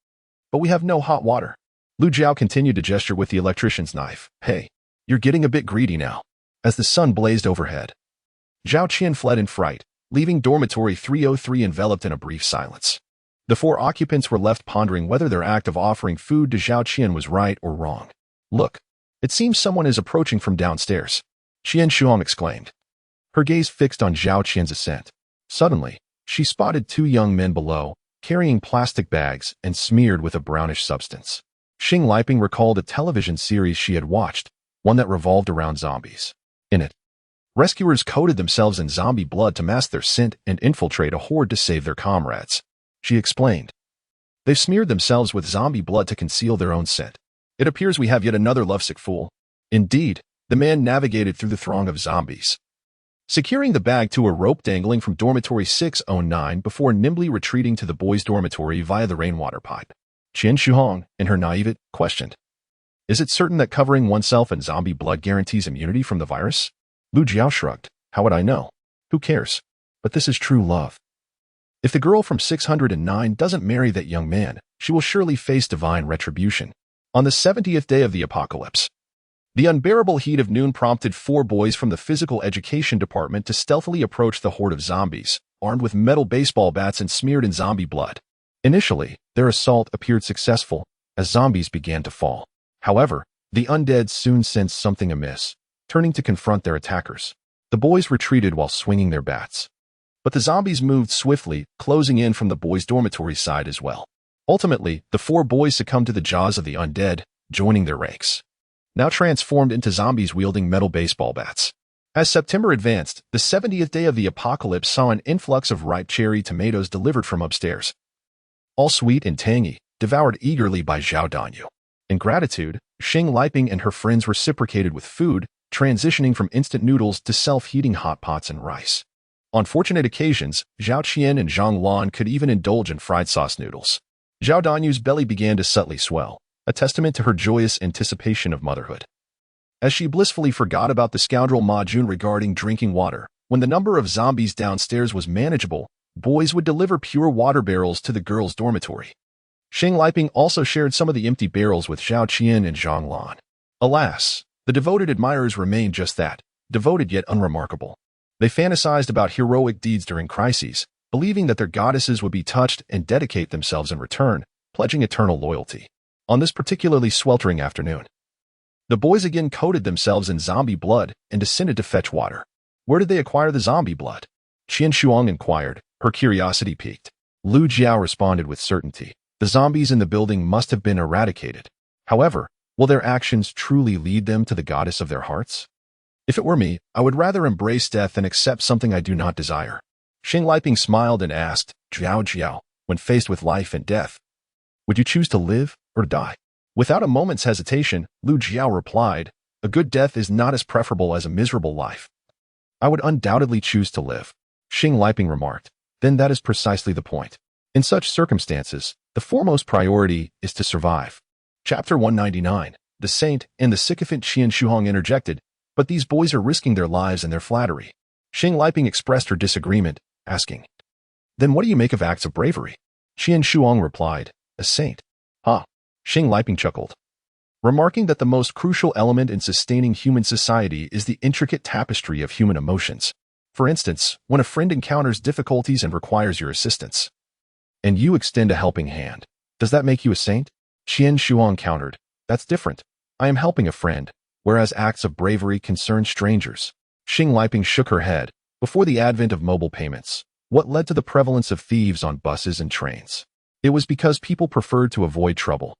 But we have no hot water. Lu Jiao continued to gesture with the electrician's knife. Hey, you're getting a bit greedy now. As the sun blazed overhead, Zhao Qian fled in fright, leaving dormitory 303 enveloped in a brief silence. The 4 occupants were left pondering whether their act of offering food to Zhao Qian was right or wrong. Look, it seems someone is approaching from downstairs, Qian Shuang exclaimed, her gaze fixed on Zhao Qian's ascent. Suddenly, she spotted 2 young men below, carrying plastic bags and smeared with a brownish substance. Xing Liping recalled a television series she had watched, one that revolved around zombies. In it, rescuers coated themselves in zombie blood to mask their scent and infiltrate a horde to save their comrades. She explained. They've smeared themselves with zombie blood to conceal their own scent. It appears we have yet another lovesick fool. Indeed, the man navigated through the throng of zombies, securing the bag to a rope dangling from dormitory 609 before nimbly retreating to the boys' dormitory via the rainwater pipe. Qian Shuhong, in her naivete, questioned. Is it certain that covering oneself in zombie blood guarantees immunity from the virus? Lu Jiao shrugged. How would I know? Who cares? But this is true love. If the girl from 609 doesn't marry that young man, she will surely face divine retribution. On the 70th day of the apocalypse, the unbearable heat of noon prompted 4 boys from the physical education department to stealthily approach the horde of zombies, armed with metal baseball bats and smeared in zombie blood. Initially, their assault appeared successful, as zombies began to fall. However, the undead soon sensed something amiss, turning to confront their attackers. The boys retreated while swinging their bats. But the zombies moved swiftly, closing in from the boys' dormitory side as well. Ultimately, the 4 boys succumbed to the jaws of the undead, joining their ranks, now transformed into zombies wielding metal baseball bats. As September advanced, the 70th day of the apocalypse saw an influx of ripe cherry tomatoes delivered from upstairs, all sweet and tangy, devoured eagerly by Zhao Danyu. In gratitude, Xing Liping and her friends reciprocated with food, transitioning from instant noodles to self-heating hot pots and rice. On fortunate occasions, Zhao Qian and Zhang Lan could even indulge in fried sauce noodles. Zhao Danyu's belly began to subtly swell, a testament to her joyous anticipation of motherhood. As she blissfully forgot about the scoundrel Ma Jun regarding drinking water, when the number of zombies downstairs was manageable, boys would deliver pure water barrels to the girls' dormitory. Xing Liping also shared some of the empty barrels with Zhao Qian and Zhang Lan. Alas, the devoted admirers remained just that, devoted yet unremarkable. They fantasized about heroic deeds during crises, believing that their goddesses would be touched and dedicate themselves in return, pledging eternal loyalty. On this particularly sweltering afternoon, the boys again coated themselves in zombie blood and descended to fetch water. Where did they acquire the zombie blood? Qian Shuang inquired, her curiosity piqued. Lu Jiao responded with certainty. The zombies in the building must have been eradicated. However, will their actions truly lead them to the goddess of their hearts? If it were me, I would rather embrace death than accept something I do not desire. Xing Liping smiled and asked, Jiao, when faced with life and death, would you choose to live or die? Without a moment's hesitation, Lu Jiao replied, a good death is not as preferable as a miserable life. I would undoubtedly choose to live. Xing Liping remarked, then that is precisely the point. In such circumstances, the foremost priority is to survive. Chapter 199, the saint and the sycophant Qian Shuhong interjected, but these boys are risking their lives and their flattery. Xing Liping expressed her disagreement, asking, then what do you make of acts of bravery? Qian Shuhong replied, a saint. Ha! Xing Liping chuckled, remarking that the most crucial element in sustaining human society is the intricate tapestry of human emotions. For instance, when a friend encounters difficulties and requires your assistance, and you extend a helping hand, does that make you a saint? Qian Shuang countered, that's different. I am helping a friend, whereas acts of bravery concern strangers. Xing Liping shook her head. Before the advent of mobile payments, what led to the prevalence of thieves on buses and trains? It was because people preferred to avoid trouble,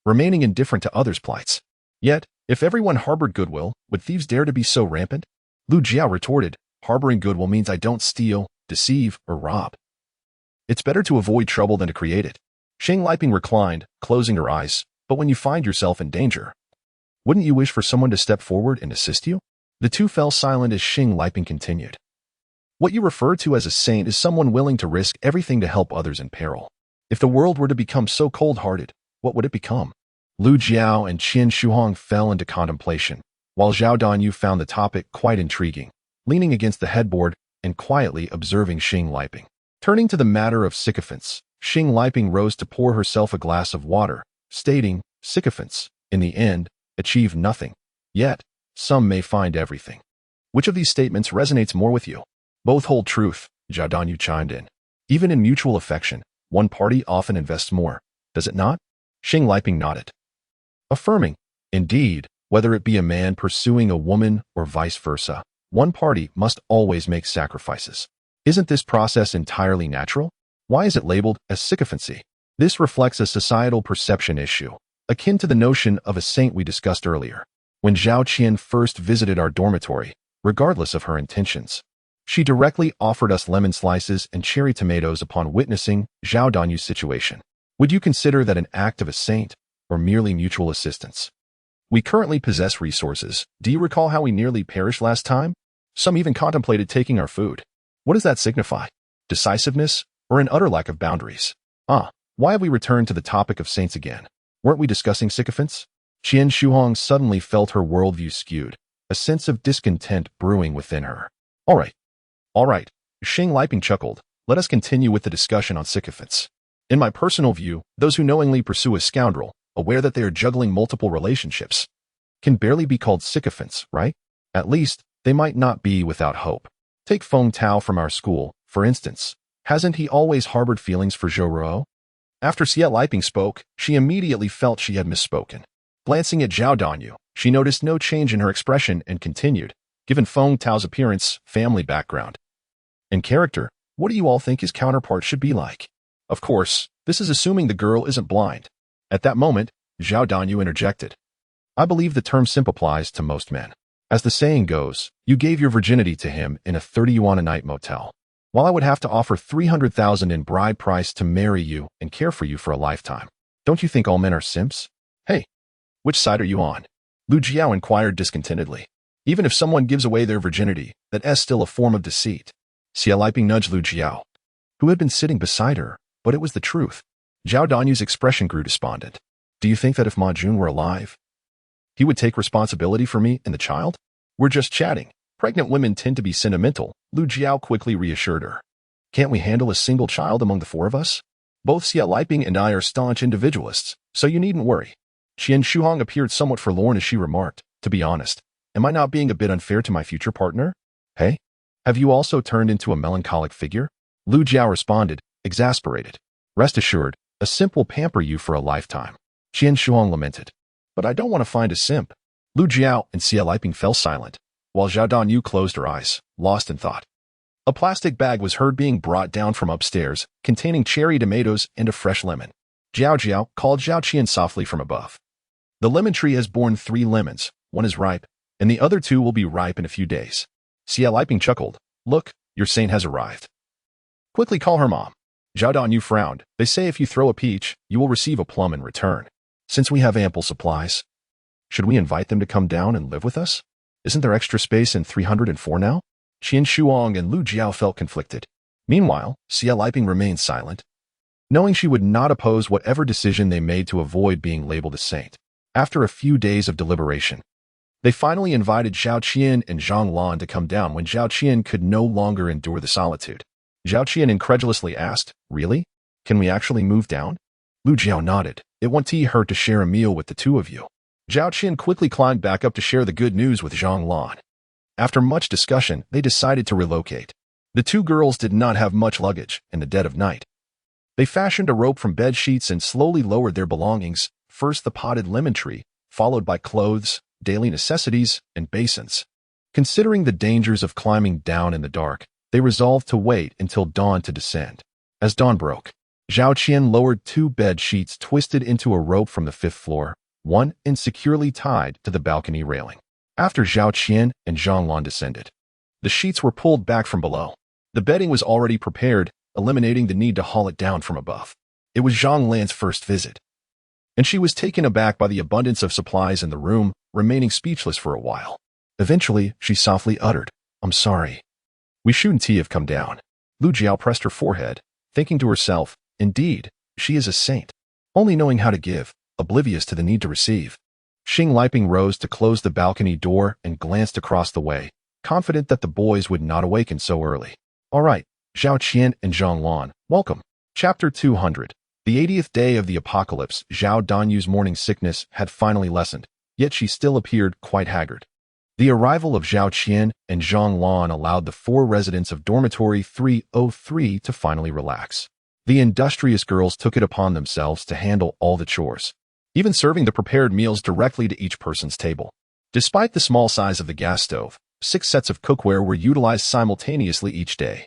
remaining indifferent to others' plights. Yet, if everyone harbored goodwill, would thieves dare to be so rampant? Lu Jiao retorted, harboring goodwill means I don't steal, deceive, or rob. It's better to avoid trouble than to create it. Xing Liping reclined, closing her eyes, but when you find yourself in danger, wouldn't you wish for someone to step forward and assist you? The two fell silent as Xing Liping continued. What you refer to as a saint is someone willing to risk everything to help others in peril. If the world were to become so cold-hearted, what would it become? Lu Jiao and Qian Shuhong fell into contemplation, while Zhao Danyu found the topic quite intriguing, leaning against the headboard and quietly observing Xing Liping. Turning to the matter of sycophants, Xing Liping rose to pour herself a glass of water, stating, Sycophants, in the end, achieve nothing. Yet, some may find everything. Which of these statements resonates more with you? Both hold truth, Zhao Danyu chimed in. Even in mutual affection, one party often invests more, does it not? Xing Liping nodded, affirming, indeed, whether it be a man pursuing a woman or vice versa, one party must always make sacrifices. Isn't this process entirely natural? Why is it labeled as sycophancy? This reflects a societal perception issue, akin to the notion of a saint we discussed earlier. When Zhao Qian first visited our dormitory, regardless of her intentions, she directly offered us lemon slices and cherry tomatoes upon witnessing Zhao Danyu's situation. Would you consider that an act of a saint, or merely mutual assistance? We currently possess resources. Do you recall how we nearly perished last time? Some even contemplated taking our food. What does that signify? Decisiveness, or an utter lack of boundaries? Why have we returned to the topic of saints again? Weren't we discussing sycophants? Qian Shuhong suddenly felt her worldview skewed, a sense of discontent brewing within her. All right, Xing Liping chuckled. Let us continue with the discussion on sycophants. In my personal view, those who knowingly pursue a scoundrel, aware that they are juggling multiple relationships, can barely be called sycophants, right? At least, they might not be without hope. Take Feng Tao from our school, for instance. Hasn't he always harbored feelings for Zhou Ruo? After Xie Liping spoke, she immediately felt she had misspoken. Glancing at Zhao Danyu, she noticed no change in her expression and continued, given Feng Tao's appearance, family background, and character, what do you all think his counterpart should be like? Of course, this is assuming the girl isn't blind. At that moment, Zhao Danyu interjected. I believe the term simp applies to most men. As the saying goes, you gave your virginity to him in a 30 yuan a night motel, while I would have to offer 300,000 in bride price to marry you and care for you for a lifetime. Don't you think all men are simps? Hey, which side are you on? Lu Jiao inquired discontentedly. Even if someone gives away their virginity, that is still a form of deceit. Xie Liping nudged Lu Jiao, who had been sitting beside her, but it was the truth. Zhao Danyu's expression grew despondent. Do you think that if Ma Jun were alive, he would take responsibility for me and the child? We're just chatting. Pregnant women tend to be sentimental, Lu Jiao quickly reassured her. Can't we handle a single child among the four of us? Both Xie Liping and I are staunch individualists, so you needn't worry. Qian Shuhong appeared somewhat forlorn as she remarked, to be honest, am I not being a bit unfair to my future partner? Hey? Have you also turned into a melancholic figure? Lu Jiao responded, exasperated. Rest assured, a simp will pamper you for a lifetime. Qian Shuhong lamented. But I don't want to find a simp. Lu Jiao and Xie Liping fell silent, while Zhao Danyu closed her eyes, lost in thought. A plastic bag was heard being brought down from upstairs, containing cherry tomatoes and a fresh lemon. Jiao Jiao called Zhao Qian softly from above. The lemon tree has borne 3 lemons, one is ripe, and the other 2 will be ripe in a few days. Xie Liping chuckled. Look, your saint has arrived. Quickly call her mom. Zhao Danyu frowned. They say if you throw a peach, you will receive a plum in return. Since we have ample supplies, should we invite them to come down and live with us? Isn't there extra space in 304 now? Qian Shuang and Lu Jiao felt conflicted. Meanwhile, Xie Liping remained silent, knowing she would not oppose whatever decision they made to avoid being labeled a saint. After a few days of deliberation, they finally invited Zhao Qian and Zhang Lan to come down when Zhao Qian could no longer endure the solitude. Zhao Qian incredulously asked, Really? Can we actually move down? Lu Jiao nodded. It won't hurt to share a meal with the two of you. Zhao Qian quickly climbed back up to share the good news with Zhang Lan. After much discussion, they decided to relocate. The 2 girls did not have much luggage in the dead of night. They fashioned a rope from bed sheets and slowly lowered their belongings, first the potted lemon tree, followed by clothes, daily necessities, and basins. Considering the dangers of climbing down in the dark, they resolved to wait until dawn to descend. As dawn broke, Zhao Qian lowered 2 bed sheets twisted into a rope from the 5th floor, one insecurely tied to the balcony railing. After Zhao Qian and Zhang Lan descended, the sheets were pulled back from below. The bedding was already prepared, eliminating the need to haul it down from above. It was Zhang Lan's first visit, and she was taken aback by the abundance of supplies in the room, remaining speechless for a while. Eventually, she softly uttered, I'm sorry. We shouldn't have come down. Lu Jiao pressed her forehead, thinking to herself, indeed, she is a saint, only knowing how to give, oblivious to the need to receive. Xing Liping rose to close the balcony door and glanced across the way, confident that the boys would not awaken so early. All right, Zhao Qian and Zhang Lan, welcome. Chapter 200. The 80th day of the apocalypse, Zhao Danyu's morning sickness had finally lessened, yet she still appeared quite haggard. The arrival of Zhao Qian and Zhang Lan allowed the 4 residents of dormitory 303 to finally relax. The industrious girls took it upon themselves to handle all the chores, even serving the prepared meals directly to each person's table. Despite the small size of the gas stove, 6 sets of cookware were utilized simultaneously each day.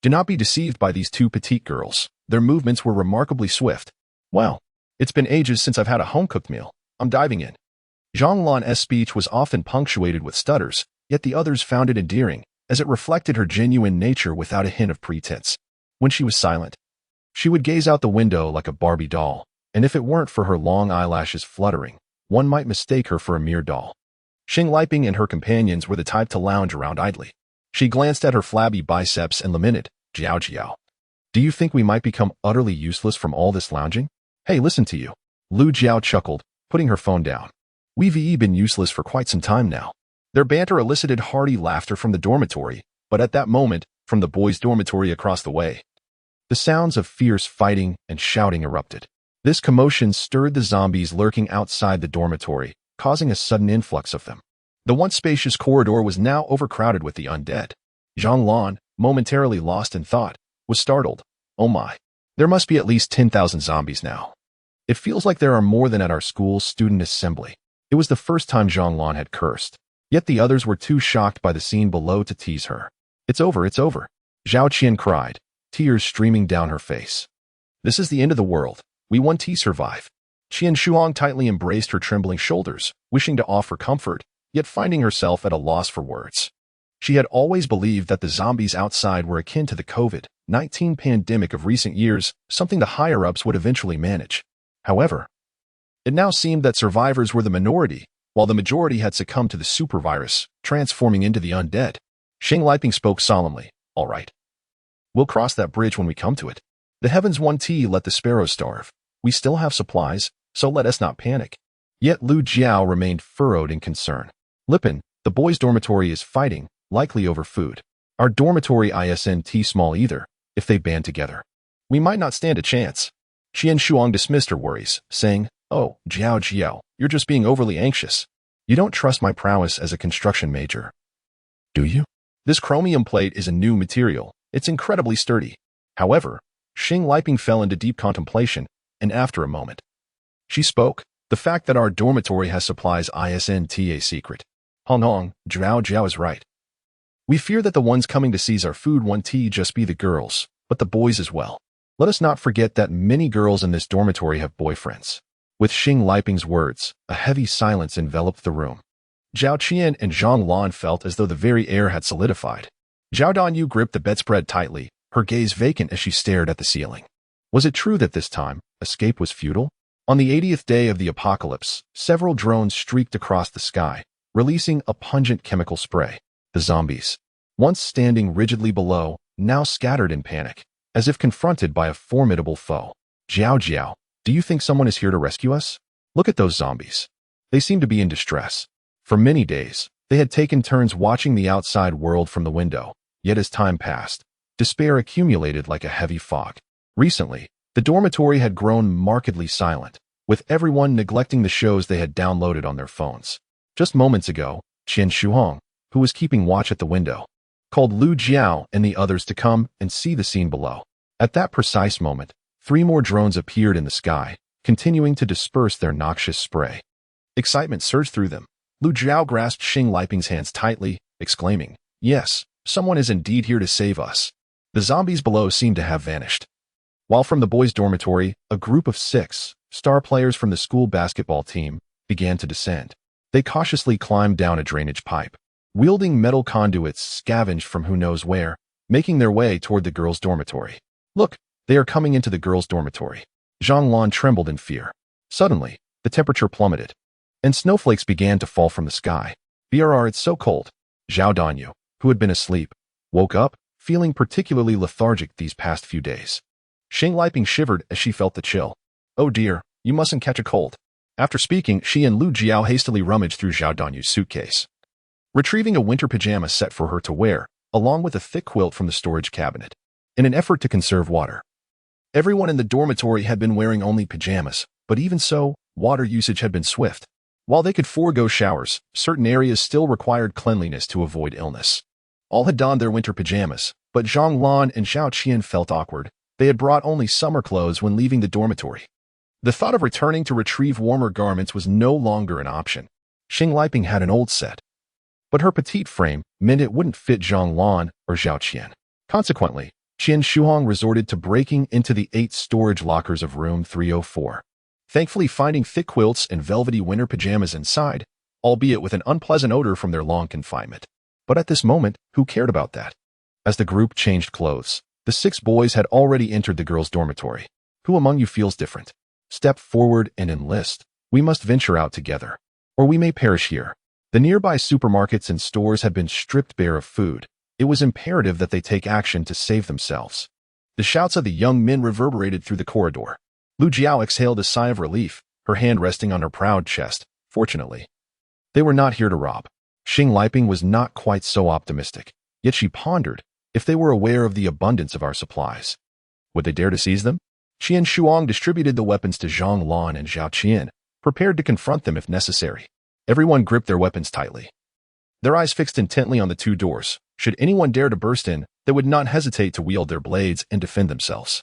Do not be deceived by these 2 petite girls. Their movements were remarkably swift. Well, it's been ages since I've had a home-cooked meal. I'm diving in. Zhang Lan's speech was often punctuated with stutters, yet the others found it endearing, as it reflected her genuine nature without a hint of pretense. When she was silent, she would gaze out the window like a Barbie doll, and if it weren't for her long eyelashes fluttering, one might mistake her for a mere doll. Xing Liping and her companions were the type to lounge around idly. She glanced at her flabby biceps and lamented, "Jiao Jiao. Do you think we might become utterly useless from all this lounging? Hey, listen to you." Lu Jiao chuckled, putting her phone down. "We've been useless for quite some time now." Their banter elicited hearty laughter from the dormitory, but at that moment, from the boys' dormitory across the way, the sounds of fierce fighting and shouting erupted. This commotion stirred the zombies lurking outside the dormitory, causing a sudden influx of them. The once spacious corridor was now overcrowded with the undead. Zhang Lan, momentarily lost in thought, was startled. "Oh my. There must be at least 10,000 zombies now. It feels like there are more than at our school's student assembly." It was the first time Zhang Lan had cursed, yet the others were too shocked by the scene below to tease her. It's over, Zhao Qian cried, tears streaming down her face. "This is the end of the world. We won to survive." Qian Shuang tightly embraced her trembling shoulders, wishing to offer comfort, yet finding herself at a loss for words. She had always believed that the zombies outside were akin to the COVID-19 pandemic of recent years, something the higher-ups would eventually manage. However, it now seemed that survivors were the minority, while the majority had succumbed to the supervirus, transforming into the undead. Xing Liping spoke solemnly, "All right. We'll cross that bridge when we come to it. The heavens won't let the sparrows starve. We still have supplies, so let us not panic." Yet Lu Jiao remained furrowed in concern. "Lipin, the boys' dormitory is fighting, likely over food. Our dormitory isn't small either. If they band together, we might not stand a chance." Qian Shuang dismissed her worries, saying, "Oh, Jiao, you're just being overly anxious. You don't trust my prowess as a construction major, do you? This chromium plate is a new material. It's incredibly sturdy." However, Xing Liping fell into deep contemplation, and after a moment, she spoke, "The fact that our dormitory has supplies isn't a secret. Hong, Jiao is right. We fear that the ones coming to seize our food won't just be the girls, but the boys as well. Let us not forget that many girls in this dormitory have boyfriends." With Xing Liping's words, a heavy silence enveloped the room. Zhao Qian and Zhang Lan felt as though the very air had solidified. Zhao Danyu gripped the bedspread tightly, her gaze vacant as she stared at the ceiling. Was it true that this time, escape was futile? On the 80th day of the apocalypse, several drones streaked across the sky, releasing a pungent chemical spray. The zombies, once standing rigidly below, now scattered in panic, as if confronted by a formidable foe. Jiao, do you think someone is here to rescue us? Look at those zombies. They seem to be in distress. For many days, they had taken turns watching the outside world from the window, yet as time passed, despair accumulated like a heavy fog. Recently, the dormitory had grown markedly silent, with everyone neglecting the shows they had downloaded on their phones. Just moments ago, Qian Shuang, who was keeping watch at the window, called Lu Jiao and the others to come and see the scene below. At that precise moment, 3 more drones appeared in the sky, continuing to disperse their noxious spray. Excitement surged through them. Lu Jiao grasped Xing Liping's hands tightly, exclaiming, "Yes, someone is indeed here to save us." The zombies below seemed to have vanished. While from the boys' dormitory, a group of 6 star players from the school basketball team began to descend. They cautiously climbed down a drainage pipe, wielding metal conduits scavenged from who knows where, making their way toward the girls' dormitory. "Look, they are coming into the girls' dormitory." Zhang Lan trembled in fear. Suddenly, the temperature plummeted, and snowflakes began to fall from the sky. "Brr, it's so cold." Zhao Danyu, who had been asleep, woke up, feeling particularly lethargic these past few days. Xing Liping shivered as she felt the chill. "Oh dear, you mustn't catch a cold." After speaking, she and Lu Jiao hastily rummaged through Zhao Danyu's suitcase, retrieving a winter pajama set for her to wear, along with a thick quilt from the storage cabinet. In an effort to conserve water, Everyone in the dormitory had been wearing only pajamas, but even so, water usage had been swift. While they could forego showers, certain areas still required cleanliness to avoid illness. All had donned their winter pajamas, but Zhang Lan and Zhao Qian felt awkward. They had brought only summer clothes when leaving the dormitory. The thought of returning to retrieve warmer garments was no longer an option. Xing Liping had an old set, but her petite frame meant it wouldn't fit Zhang Lan or Zhao Qian. Consequently, Qian Shuhong resorted to breaking into the 8 storage lockers of room 304. Thankfully, finding thick quilts and velvety winter pajamas inside, albeit with an unpleasant odor from their long confinement. But at this moment, who cared about that? As the group changed clothes, the 6 boys had already entered the girls' dormitory. Who among you feels different? Step forward and enlist. We must venture out together, or we may perish here. The nearby supermarkets and stores had been stripped bare of food. It was imperative that they take action to save themselves. The shouts of the young men reverberated through the corridor. Lu Jiao exhaled a sigh of relief, her hand resting on her proud chest. Fortunately, they were not here to rob. Xing Liping was not quite so optimistic, yet she pondered, if they were aware of the abundance of our supplies, would they dare to seize them? Qian Shuang distributed the weapons to Zhang Lan and Zhao Qian, prepared to confront them if necessary. Everyone gripped their weapons tightly, their eyes fixed intently on the 2 doors. Should anyone dare to burst in, they would not hesitate to wield their blades and defend themselves.